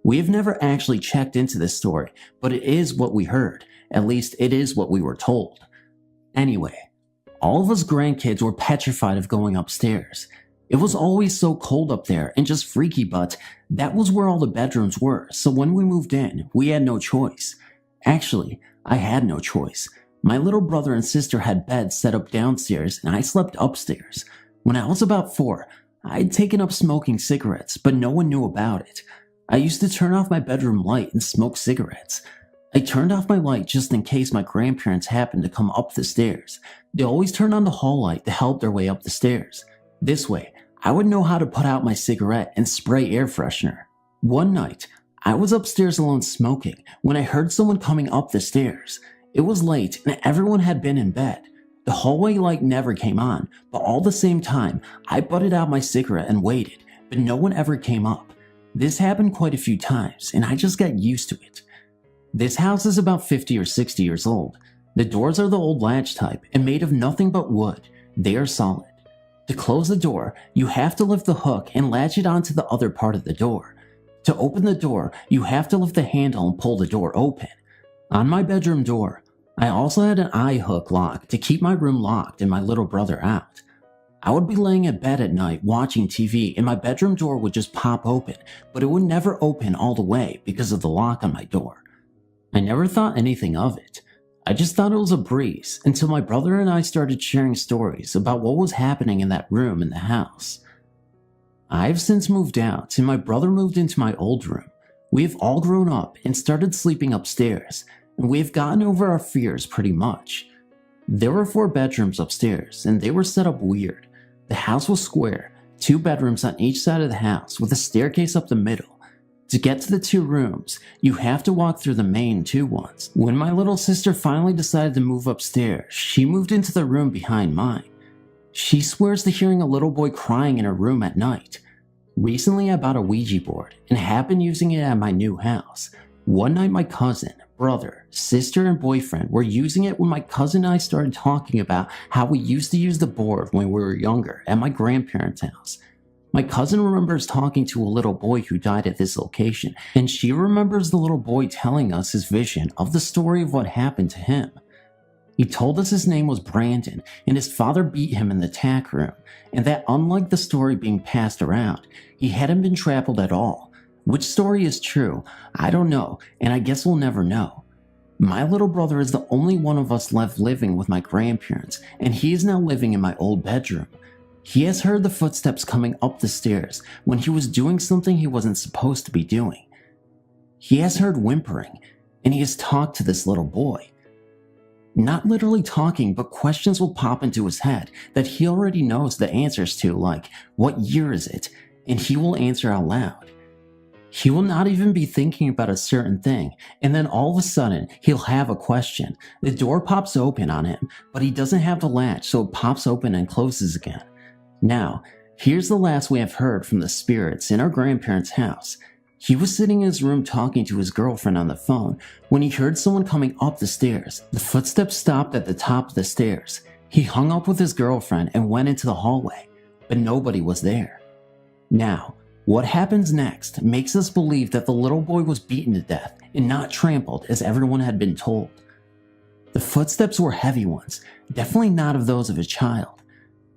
We have never actually checked into this story, but it is what we heard. At least it is what we were told. Anyway, all of us grandkids were petrified of going upstairs. It was always so cold up there and just freaky, but that was where all the bedrooms were, so when we moved in, we had no choice. Actually, I had no choice. My little brother and sister had beds set up downstairs and I slept upstairs. When I was about 4, I'd taken up smoking cigarettes, but no one knew about it. I used to turn off my bedroom light and smoke cigarettes. I turned off my light just in case my grandparents happened to come up the stairs. They always turned on the hall light to help their way up the stairs. This way, I would know how to put out my cigarette and spray air freshener. One night, I was upstairs alone smoking when I heard someone coming up the stairs. It was late and everyone had been in bed. The hallway light never came on, but all the same time, I butted out my cigarette and waited, but no one ever came up. This happened quite a few times, and I just got used to it. This house is about 50 or 60 years old. The doors are the old latch type and made of nothing but wood. They are solid. To close the door, you have to lift the hook and latch it onto the other part of the door. To open the door, you have to lift the handle and pull the door open. On my bedroom door, I also had an eye hook lock to keep my room locked and my little brother out. I would be laying in bed at night watching TV and my bedroom door would just pop open, but it would never open all the way because of the lock on my door. I never thought anything of it. I just thought it was a breeze until my brother and I started sharing stories about what was happening in that room in the house. I've since moved out and my brother moved into my old room. We have all grown up and started sleeping upstairs, and we have gotten over our fears pretty much. There were 4 bedrooms upstairs, and they were set up weird. The house was square, 2 bedrooms on each side of the house with a staircase up the middle. To get to the 2 rooms, you have to walk through the main 2 ones. When my little sister finally decided to move upstairs, she moved into the room behind mine. She swears to hearing a little boy crying in her room at night. Recently I bought a Ouija board and have been using it at my new house. One night my cousin, brother, sister, and boyfriend were using it when my cousin and I started talking about how we used to use the board when we were younger at my grandparents' house. My cousin remembers talking to a little boy who died at this location, and she remembers the little boy telling us his vision of the story of what happened to him. He told us his name was Brandon, and his father beat him in the tack room, and that unlike the story being passed around, he hadn't been trampled at all. Which story is true, I don't know, and I guess we'll never know. My little brother is the only one of us left living with my grandparents, and he is now living in my old bedroom. He has heard the footsteps coming up the stairs when he was doing something he wasn't supposed to be doing. He has heard whimpering, and he has talked to this little boy. Not literally talking, but questions will pop into his head that he already knows the answers to, like, what year is it? And he will answer out loud. He will not even be thinking about a certain thing, and then all of a sudden, he'll have a question. The door pops open on him, but he doesn't have the latch, so it pops open and closes again. Now, here's the last we have heard from the spirits in our grandparents' house. He was sitting in his room talking to his girlfriend on the phone when he heard someone coming up the stairs. The footsteps stopped at the top of the stairs. He hung up with his girlfriend and went into the hallway, but nobody was there. Now, what happens next makes us believe that the little boy was beaten to death and not trampled as everyone had been told. The footsteps were heavy ones, definitely not of those of a child.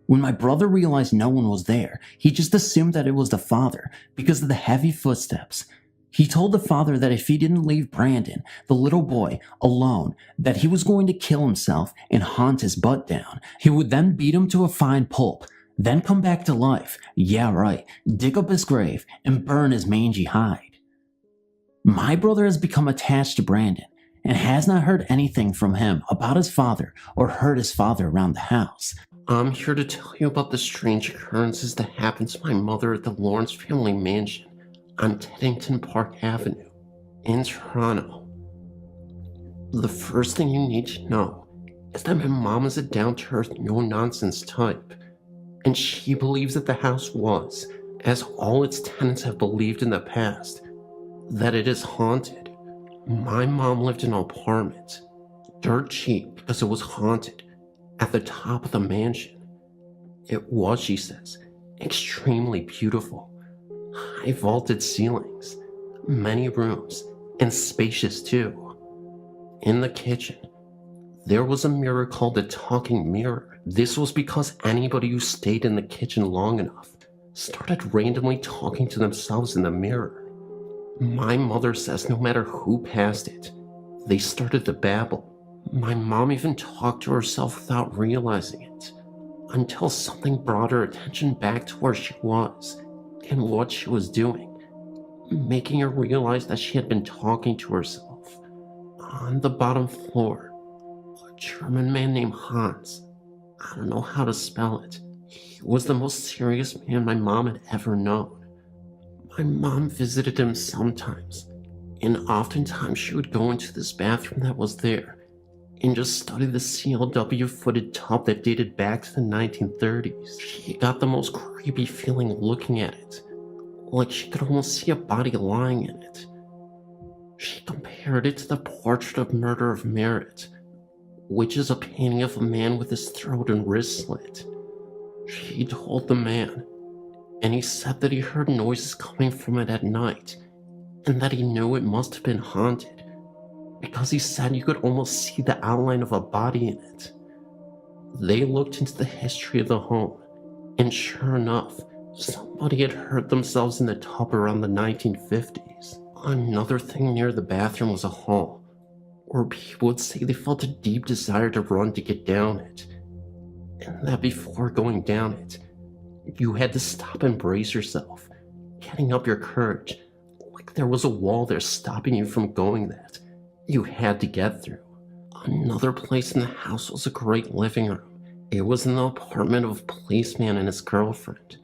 When my brother realized no one was there, he just assumed that it was the father because of the heavy footsteps. He told the father that if he didn't leave Brandon, the little boy, alone, that he was going to kill himself and haunt his butt down. He would then beat him to a fine pulp, then come back to life, yeah right, dig up his grave and burn his mangy hide. My brother has become attached to Brandon and has not heard anything from him about his father or heard his father around the house. I'm here to tell you about the strange occurrences that happened to my mother at the Lawrence family mansion on Teddington Park Avenue in Toronto. The first thing you need to know is that my mom is a down-to-earth, no-nonsense type, and she believes that the house was, as all its tenants have believed in the past, that it is haunted. My mom lived in an apartment, dirt cheap because it was haunted, at the top of the mansion. It was, she says, extremely beautiful. High vaulted ceilings, many rooms, and spacious too. In the kitchen, there was a mirror called the talking mirror. This was because anybody who stayed in the kitchen long enough started randomly talking to themselves in the mirror. My mother says no matter who passed it, they started to babble. My mom even talked to herself without realizing it, until something brought her attention back to where she was and what she was doing, making her realize that she had been talking to herself. On the bottom floor, a German man named Hans, I don't know how to spell it, he was the most serious man my mom had ever known. My mom visited him sometimes, and oftentimes she would go into this bathroom that was there and just study the CLW footed tub that dated back to the 1930s. She got the most creepy feeling looking at it, like she could almost see a body lying in it. She compared it to the portrait of murder of Narrate, which is a painting of a man with his throat and wrist slit. She told the man, and he said that he heard noises coming from it at night, and that he knew it must have been haunted, because he said you could almost see the outline of a body in it. They looked into the history of the home, and sure enough, somebody had hurt themselves in the tub around the 1950s. Another thing near the bathroom was a hall, where people would say they felt a deep desire to run to get down it, and that before going down it, you had to stop and brace yourself, getting up your courage, like there was a wall there stopping you from going that you had to get through. Another place in the house was a great living room. It was in the apartment of a policeman and his girlfriend.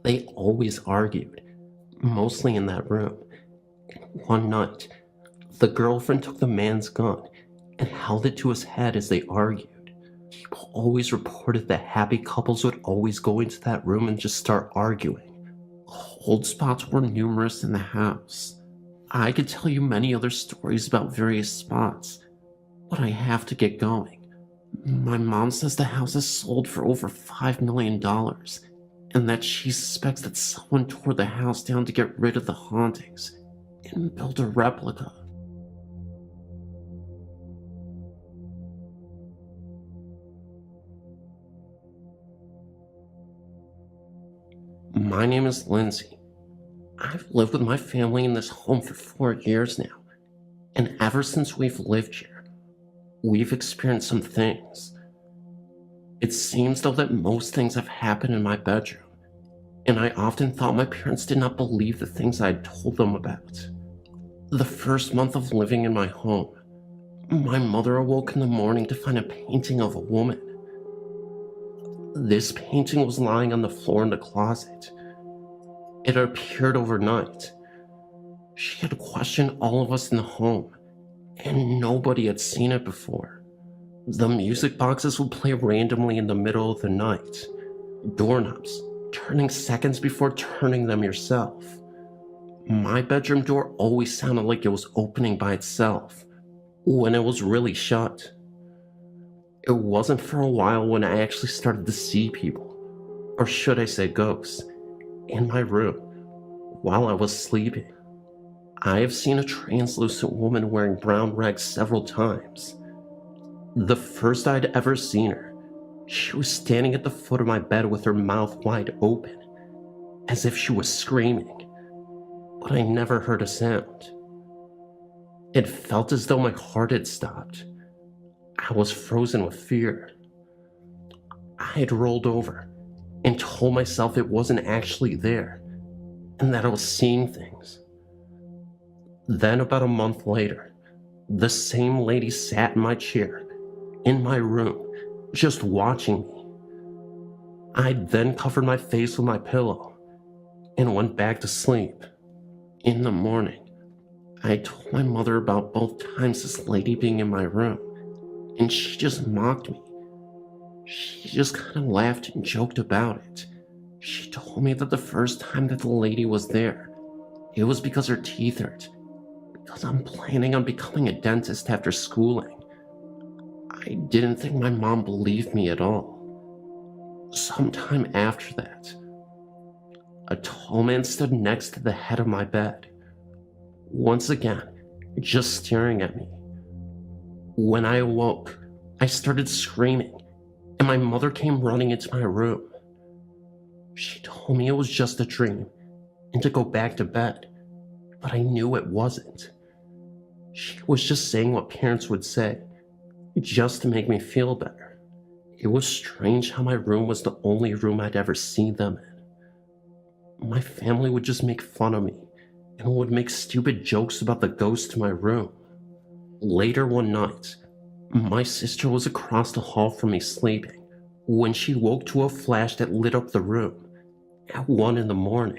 They always argued, mostly in that room. And one night, the girlfriend took the man's gun and held it to his head as they argued. People always reported that happy couples would always go into that room and just start arguing. Cold spots were numerous in the house. I could tell you many other stories about various spots, but I have to get going. My mom says the house is sold for over $5 million, and that she suspects that someone tore the house down to get rid of the hauntings and build a replica. My name is Lindsay. I've lived with my family in this home for 4 years now, and ever since we've lived here, we've experienced some things. It seems though that most things have happened in my bedroom, and I often thought my parents did not believe the things I had told them about. The first month of living in my home, my mother awoke in the morning to find a painting of a woman. This painting was lying on the floor in the closet. It appeared overnight. She had questioned all of us in the home, and nobody had seen it before. The music boxes would play randomly in the middle of the night. Doorknobs, turning seconds before turning them yourself. My bedroom door always sounded like it was opening by itself, when it was really shut. It wasn't for a while when I actually started to see people, or should I say ghosts, in my room while I was sleeping. I have seen a translucent woman wearing brown rags several times. The first I'd ever seen her, she was standing at the foot of my bed with her mouth wide open, as if she was screaming. but I never heard a sound. It felt as though my heart had stopped. I was frozen with fear. I had rolled over and told myself it wasn't actually there and that I was seeing things. Then, about a month later, the same lady sat in my chair, in my room, just watching me. I then covered my face with my pillow and went back to sleep. In the morning, I told my mother about both times this lady being in my room, and she just mocked me. She just kind of laughed and joked about it. She told me that the first time that the lady was there, it was because her teeth hurt, because I'm planning on becoming a dentist after schooling. I didn't think my mom believed me at all. Sometime after that, a tall man stood next to the head of my bed, once again, just staring at me. When I awoke, I started screaming, and my mother came running into my room. She told me it was just a dream and to go back to bed, but I knew it wasn't. She was just saying what parents would say, just to make me feel better. It was strange how my room was the only room I'd ever seen them in. My family would just make fun of me and would make stupid jokes about the ghost in my room. Later one night, my sister was across the hall from me sleeping when she woke to a flash that lit up the room at 1 a.m.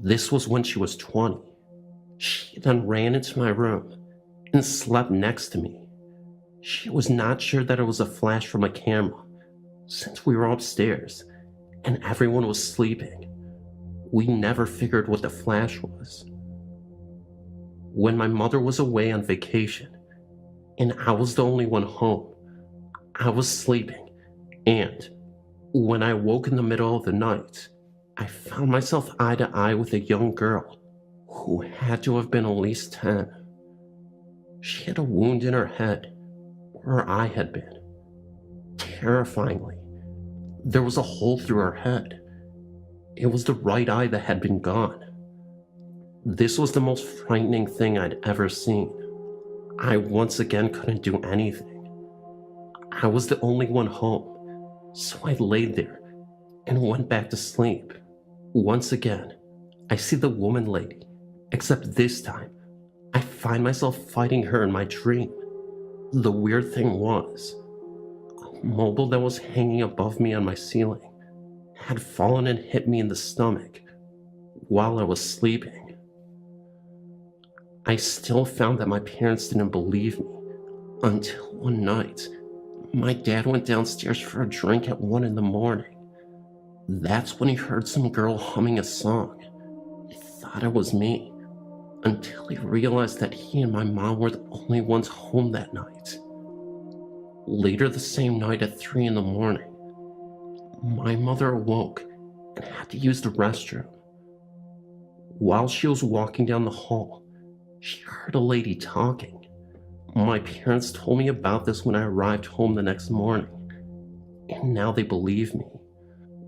This was when she was 20. She then ran into my room and slept next to me. She was not sure that it was a flash from a camera, since we were upstairs and everyone was sleeping. We never figured what the flash was. When my mother was away on vacation, and I was the only one home, I was sleeping, and when I woke in the middle of the night, I found myself eye to eye with a young girl who had to have been at least 10. She had a wound in her head where I had been. Terrifyingly, there was a hole through her head. It was the right eye that had been gone. This was the most frightening thing I'd ever seen. I once again couldn't do anything. I was the only one home, so I laid there and went back to sleep. Once again, I see the woman lady, except this time, I find myself fighting her in my dream. The weird thing was, a mobile that was hanging above me on my ceiling had fallen and hit me in the stomach while I was sleeping. I still found that my parents didn't believe me until one night, my dad went downstairs for a drink at 1 a.m. That's when he heard some girl humming a song. He thought it was me, until he realized that he and my mom were the only ones home that night. Later the same night at 3 a.m, my mother awoke and had to use the restroom. While she was walking down the hall, she heard a lady talking. My parents told me about this when I arrived home the next morning, and now they believe me.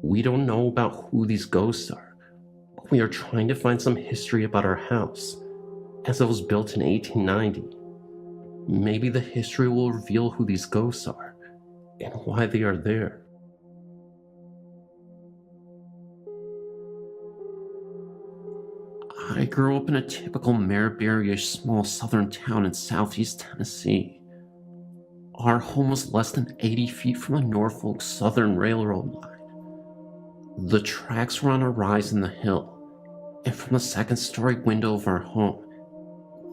We don't know about who these ghosts are, but we are trying to find some history about our house, as it was built in 1890. Maybe the history will reveal who these ghosts are, and why they are there. I grew up in a typical Mareberry-ish small southern town in southeast Tennessee. Our home was less than 80 feet from the Norfolk Southern Railroad line. The tracks were on a rise in the hill, and from the second-story window of our home,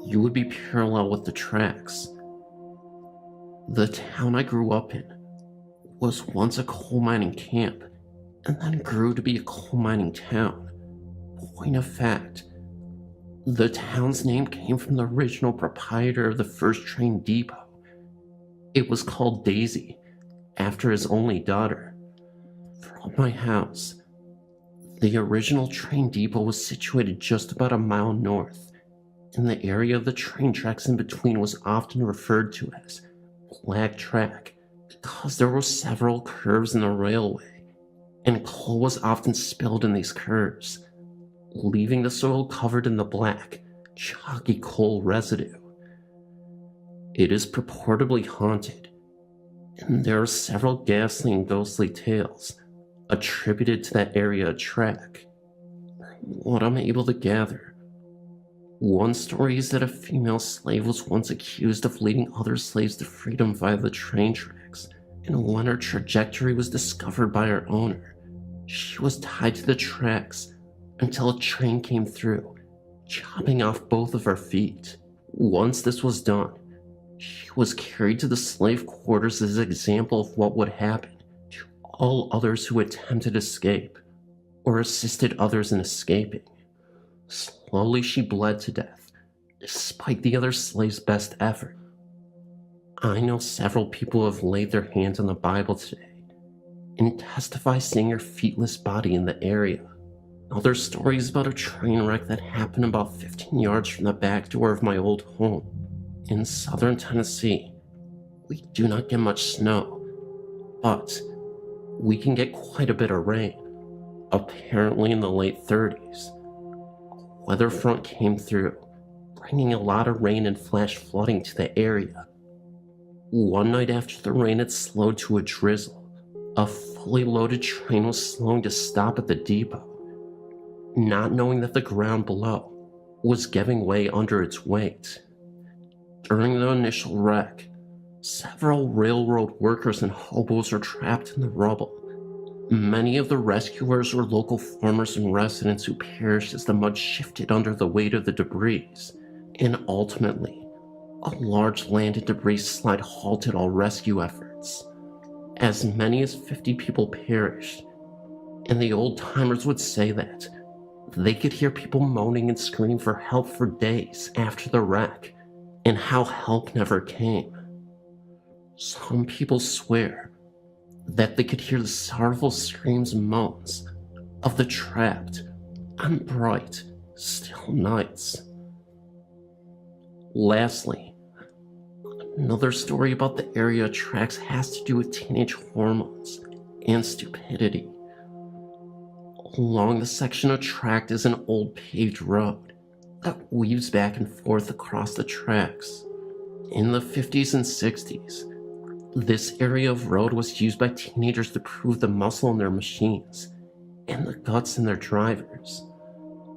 you would be parallel with the tracks. The town I grew up in was once a coal mining camp, and then grew to be a coal mining town. Point of fact, the town's name came from the original proprietor of the first train depot. It was called Daisy, after his only daughter. From my house, the original train depot was situated just about a mile north, and the area of the train tracks in between was often referred to as Black Track because there were several curves in the railway, and coal was often spilled in these curves. leaving the soil covered in the black, chalky coal residue. It is purportedly haunted, and there are several ghastly and ghostly tales attributed to that area of track. What I'm able to gather, one story is that a female slave was once accused of leading other slaves to freedom via the train tracks, and when her trajectory was discovered by her owner, she was tied to the tracks until a train came through, chopping off both of her feet. Once this was done, she was carried to the slave quarters as an example of what would happen to all others who attempted to escape or assisted others in escaping. Slowly she bled to death, despite the other slaves' best effort. I know several people who have laid their hands on the Bible today and testify seeing her feetless body in the area. Other stories about a train wreck that happened about 15 yards from the back door of my old home. In southern Tennessee, we do not get much snow, but we can get quite a bit of rain. Apparently in the late 30s, a weather front came through, bringing a lot of rain and flash flooding to the area. One night after the rain had slowed to a drizzle, a fully loaded train was slowing to stop at the depot, not knowing that the ground below was giving way under its weight. During the initial wreck, several railroad workers and hobos were trapped in the rubble. Many of the rescuers were local farmers and residents who perished as the mud shifted under the weight of the debris, and ultimately, a large land and debris slide halted all rescue efforts. As many as 50 people perished, and the old-timers would say that they could hear people moaning and screaming for help for days after the wreck, and how help never came. Some people swear that they could hear the sorrowful screams and moans of the trapped on bright, still nights. Lastly, another story about the area tracks has to do with teenage hormones and stupidity. Along the section of track is an old paved road that weaves back and forth across the tracks. In the 50s and 60s, this area of road was used by teenagers to prove the muscle in their machines and the guts in their drivers.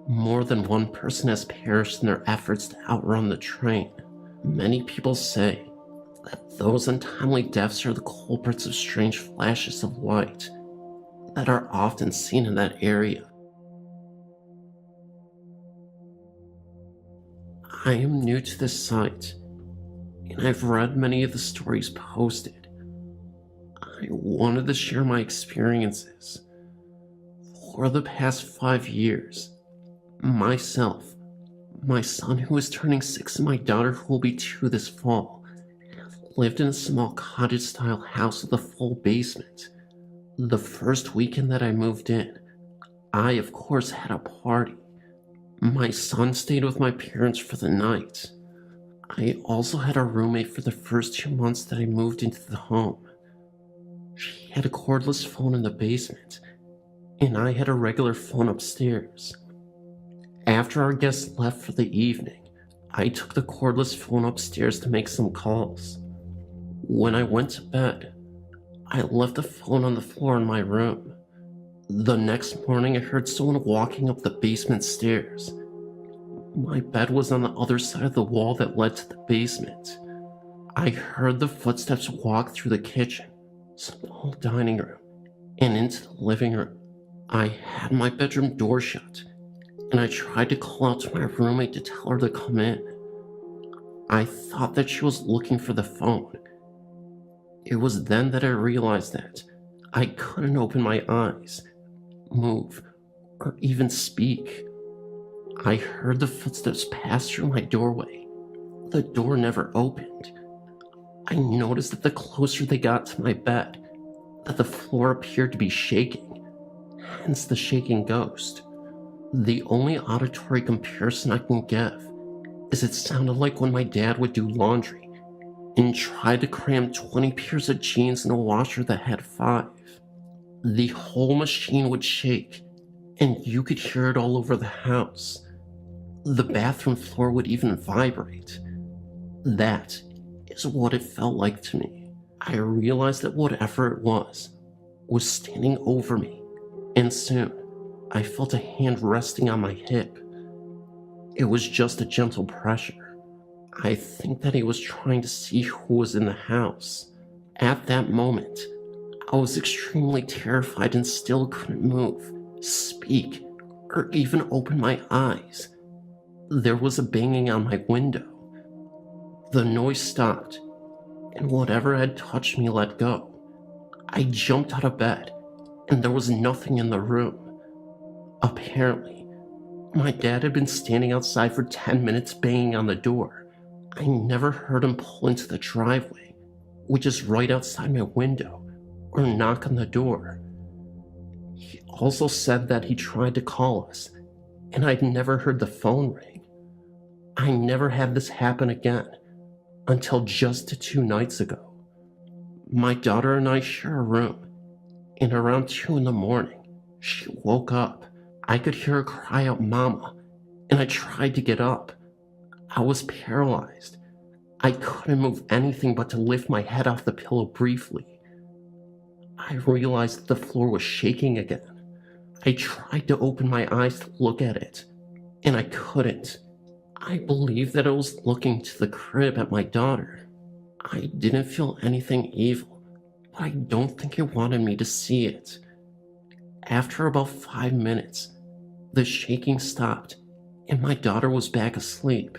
More than one person has perished in their efforts to outrun the train. Many people say that those untimely deaths are the culprits of strange flashes of light that are often seen in that area. I am new to this site, and I've read many of the stories posted. I wanted to share my experiences. For the past 5 years, myself, my son who is turning 6, and my daughter who will be 2 this fall, have lived in a small cottage-style house with a full basement. The first weekend that I moved in, I of course had a party. My son stayed with my parents for the night. I also had a roommate for the first 2 months that I moved into the home. She had a cordless phone in the basement, and I had a regular phone upstairs. After our guests left for the evening, I took the cordless phone upstairs to make some calls. When I went to bed, I left the phone on the floor in my room. The next morning, I heard someone walking up the basement stairs. My bed was on the other side of the wall that led to the basement. I heard the footsteps walk through the kitchen, small dining room, and into the living room. I had my bedroom door shut, and I tried to call out to my roommate to tell her to come in. I thought that she was looking for the phone. It was then that I realized that I couldn't open my eyes, move, or even speak. I heard the footsteps pass through my doorway. The door never opened. I noticed that the closer they got to my bed, that the floor appeared to be shaking, hence the shaking ghost. The only auditory comparison I can give is it sounded like when my dad would do laundry and tried to cram 20 pairs of jeans in a washer that had 5. The whole machine would shake, and you could hear it all over the house. The bathroom floor would even vibrate. That is what it felt like to me. I realized that whatever it was standing over me, and soon I felt a hand resting on my hip. It was just a gentle pressure. I think that he was trying to see who was in the house. At that moment, I was extremely terrified and still couldn't move, speak, or even open my eyes. There was a banging on my window. The noise stopped, and whatever had touched me let go. I jumped out of bed, and there was nothing in the room. Apparently, my dad had been standing outside for 10 minutes banging on the door. I never heard him pull into the driveway, which is right outside my window, or knock on the door. He also said that he tried to call us, and I'd never heard the phone ring. I never had this happen again, until just 2 nights ago. My daughter and I share a room, and around 2 in the morning, she woke up. I could hear her cry out, "Mama," and I tried to get up. I was paralyzed. I couldn't move anything but to lift my head off the pillow briefly. I realized that the floor was shaking again. I tried to open my eyes to look at it, and I couldn't. I believed that it was looking to the crib at my daughter. I didn't feel anything evil, but I don't think it wanted me to see it. After about 5 minutes, the shaking stopped, and my daughter was back asleep.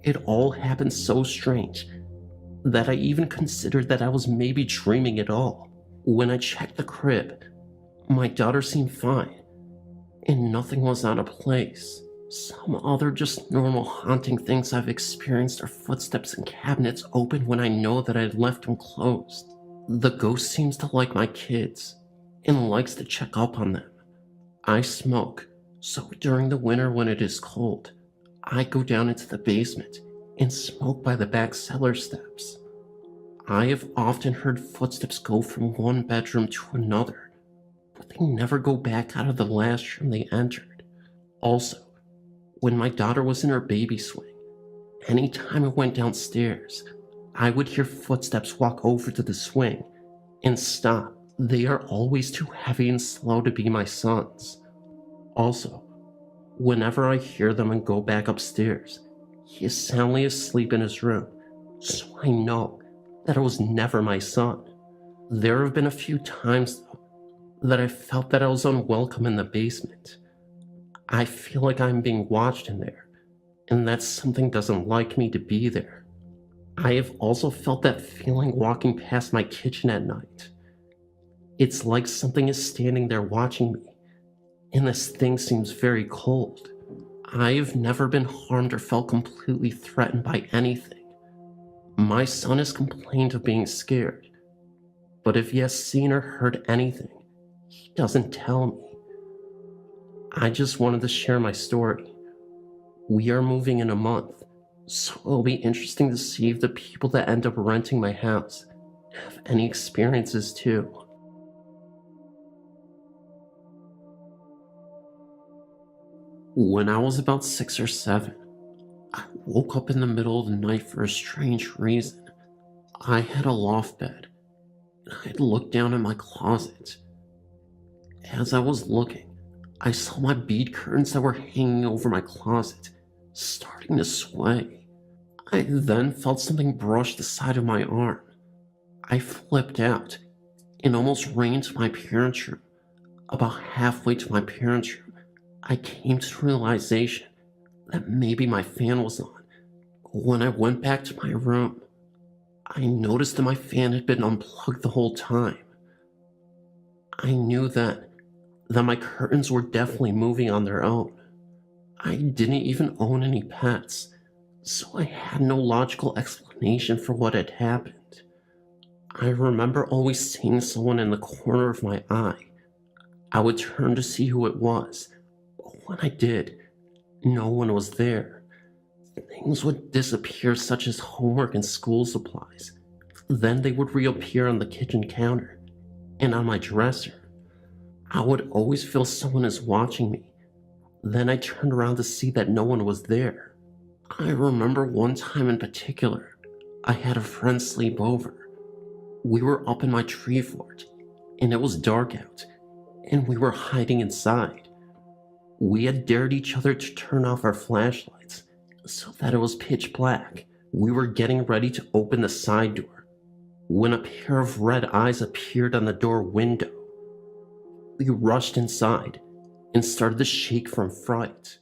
It all happened so strange that I even considered that I was maybe dreaming it all. When I checked the crib, my daughter seemed fine, and nothing was out of place. Some other just normal haunting things I've experienced are footsteps in cabinets open when I know that I'd left them closed. The ghost seems to like my kids and likes to check up on them. I smoke, so during the winter when it is cold, I go down into the basement and smoke by the back cellar steps. I have often heard footsteps go from one bedroom to another, but they never go back out of the last room they entered. Also, when my daughter was in her baby swing, anytime I went downstairs, I would hear footsteps walk over to the swing and stop. They are always too heavy and slow to be my son's. Also, whenever I hear them and go back upstairs, he is soundly asleep in his room, so I know that it was never my son. There have been a few times, though, that I felt that I was unwelcome in the basement. I feel like I'm being watched in there, and that something doesn't like me to be there. I have also felt that feeling walking past my kitchen at night. It's like something is standing there watching me, and this thing seems very cold. I have never been harmed or felt completely threatened by anything. My son has complained of being scared, but if he has seen or heard anything, he doesn't tell me. I just wanted to share my story. We are moving in a month, so it'll be interesting to see if the people that end up renting my house have any experiences too. When I was about 6 or 7, I woke up in the middle of the night for a strange reason. I had a loft bed, and I had looked down in my closet. As I was looking, I saw my bead curtains that were hanging over my closet starting to sway. I then felt something brush the side of my arm. I flipped out and almost ran into my parents' room. About halfway to my parents' room, I came to the realization that maybe my fan was on. When I went back to my room, I noticed that my fan had been unplugged the whole time. I knew that my curtains were definitely moving on their own. I didn't even own any pets, so I had no logical explanation for what had happened. I remember always seeing someone in the corner of my eye. I would turn to see who it was, but when I did, no one was there. Things would disappear, such as homework and school supplies. Then they would reappear on the kitchen counter and on my dresser. I would always feel someone is watching me. Then I turned around to see that no one was there. I remember one time in particular, I had a friend sleep over. We were up in my tree fort, and it was dark out, and we were hiding inside. We had dared each other to turn off our flashlights so that it was pitch black. We were getting ready to open the side door when a pair of red eyes appeared on the door window. We rushed inside and started to shake from fright.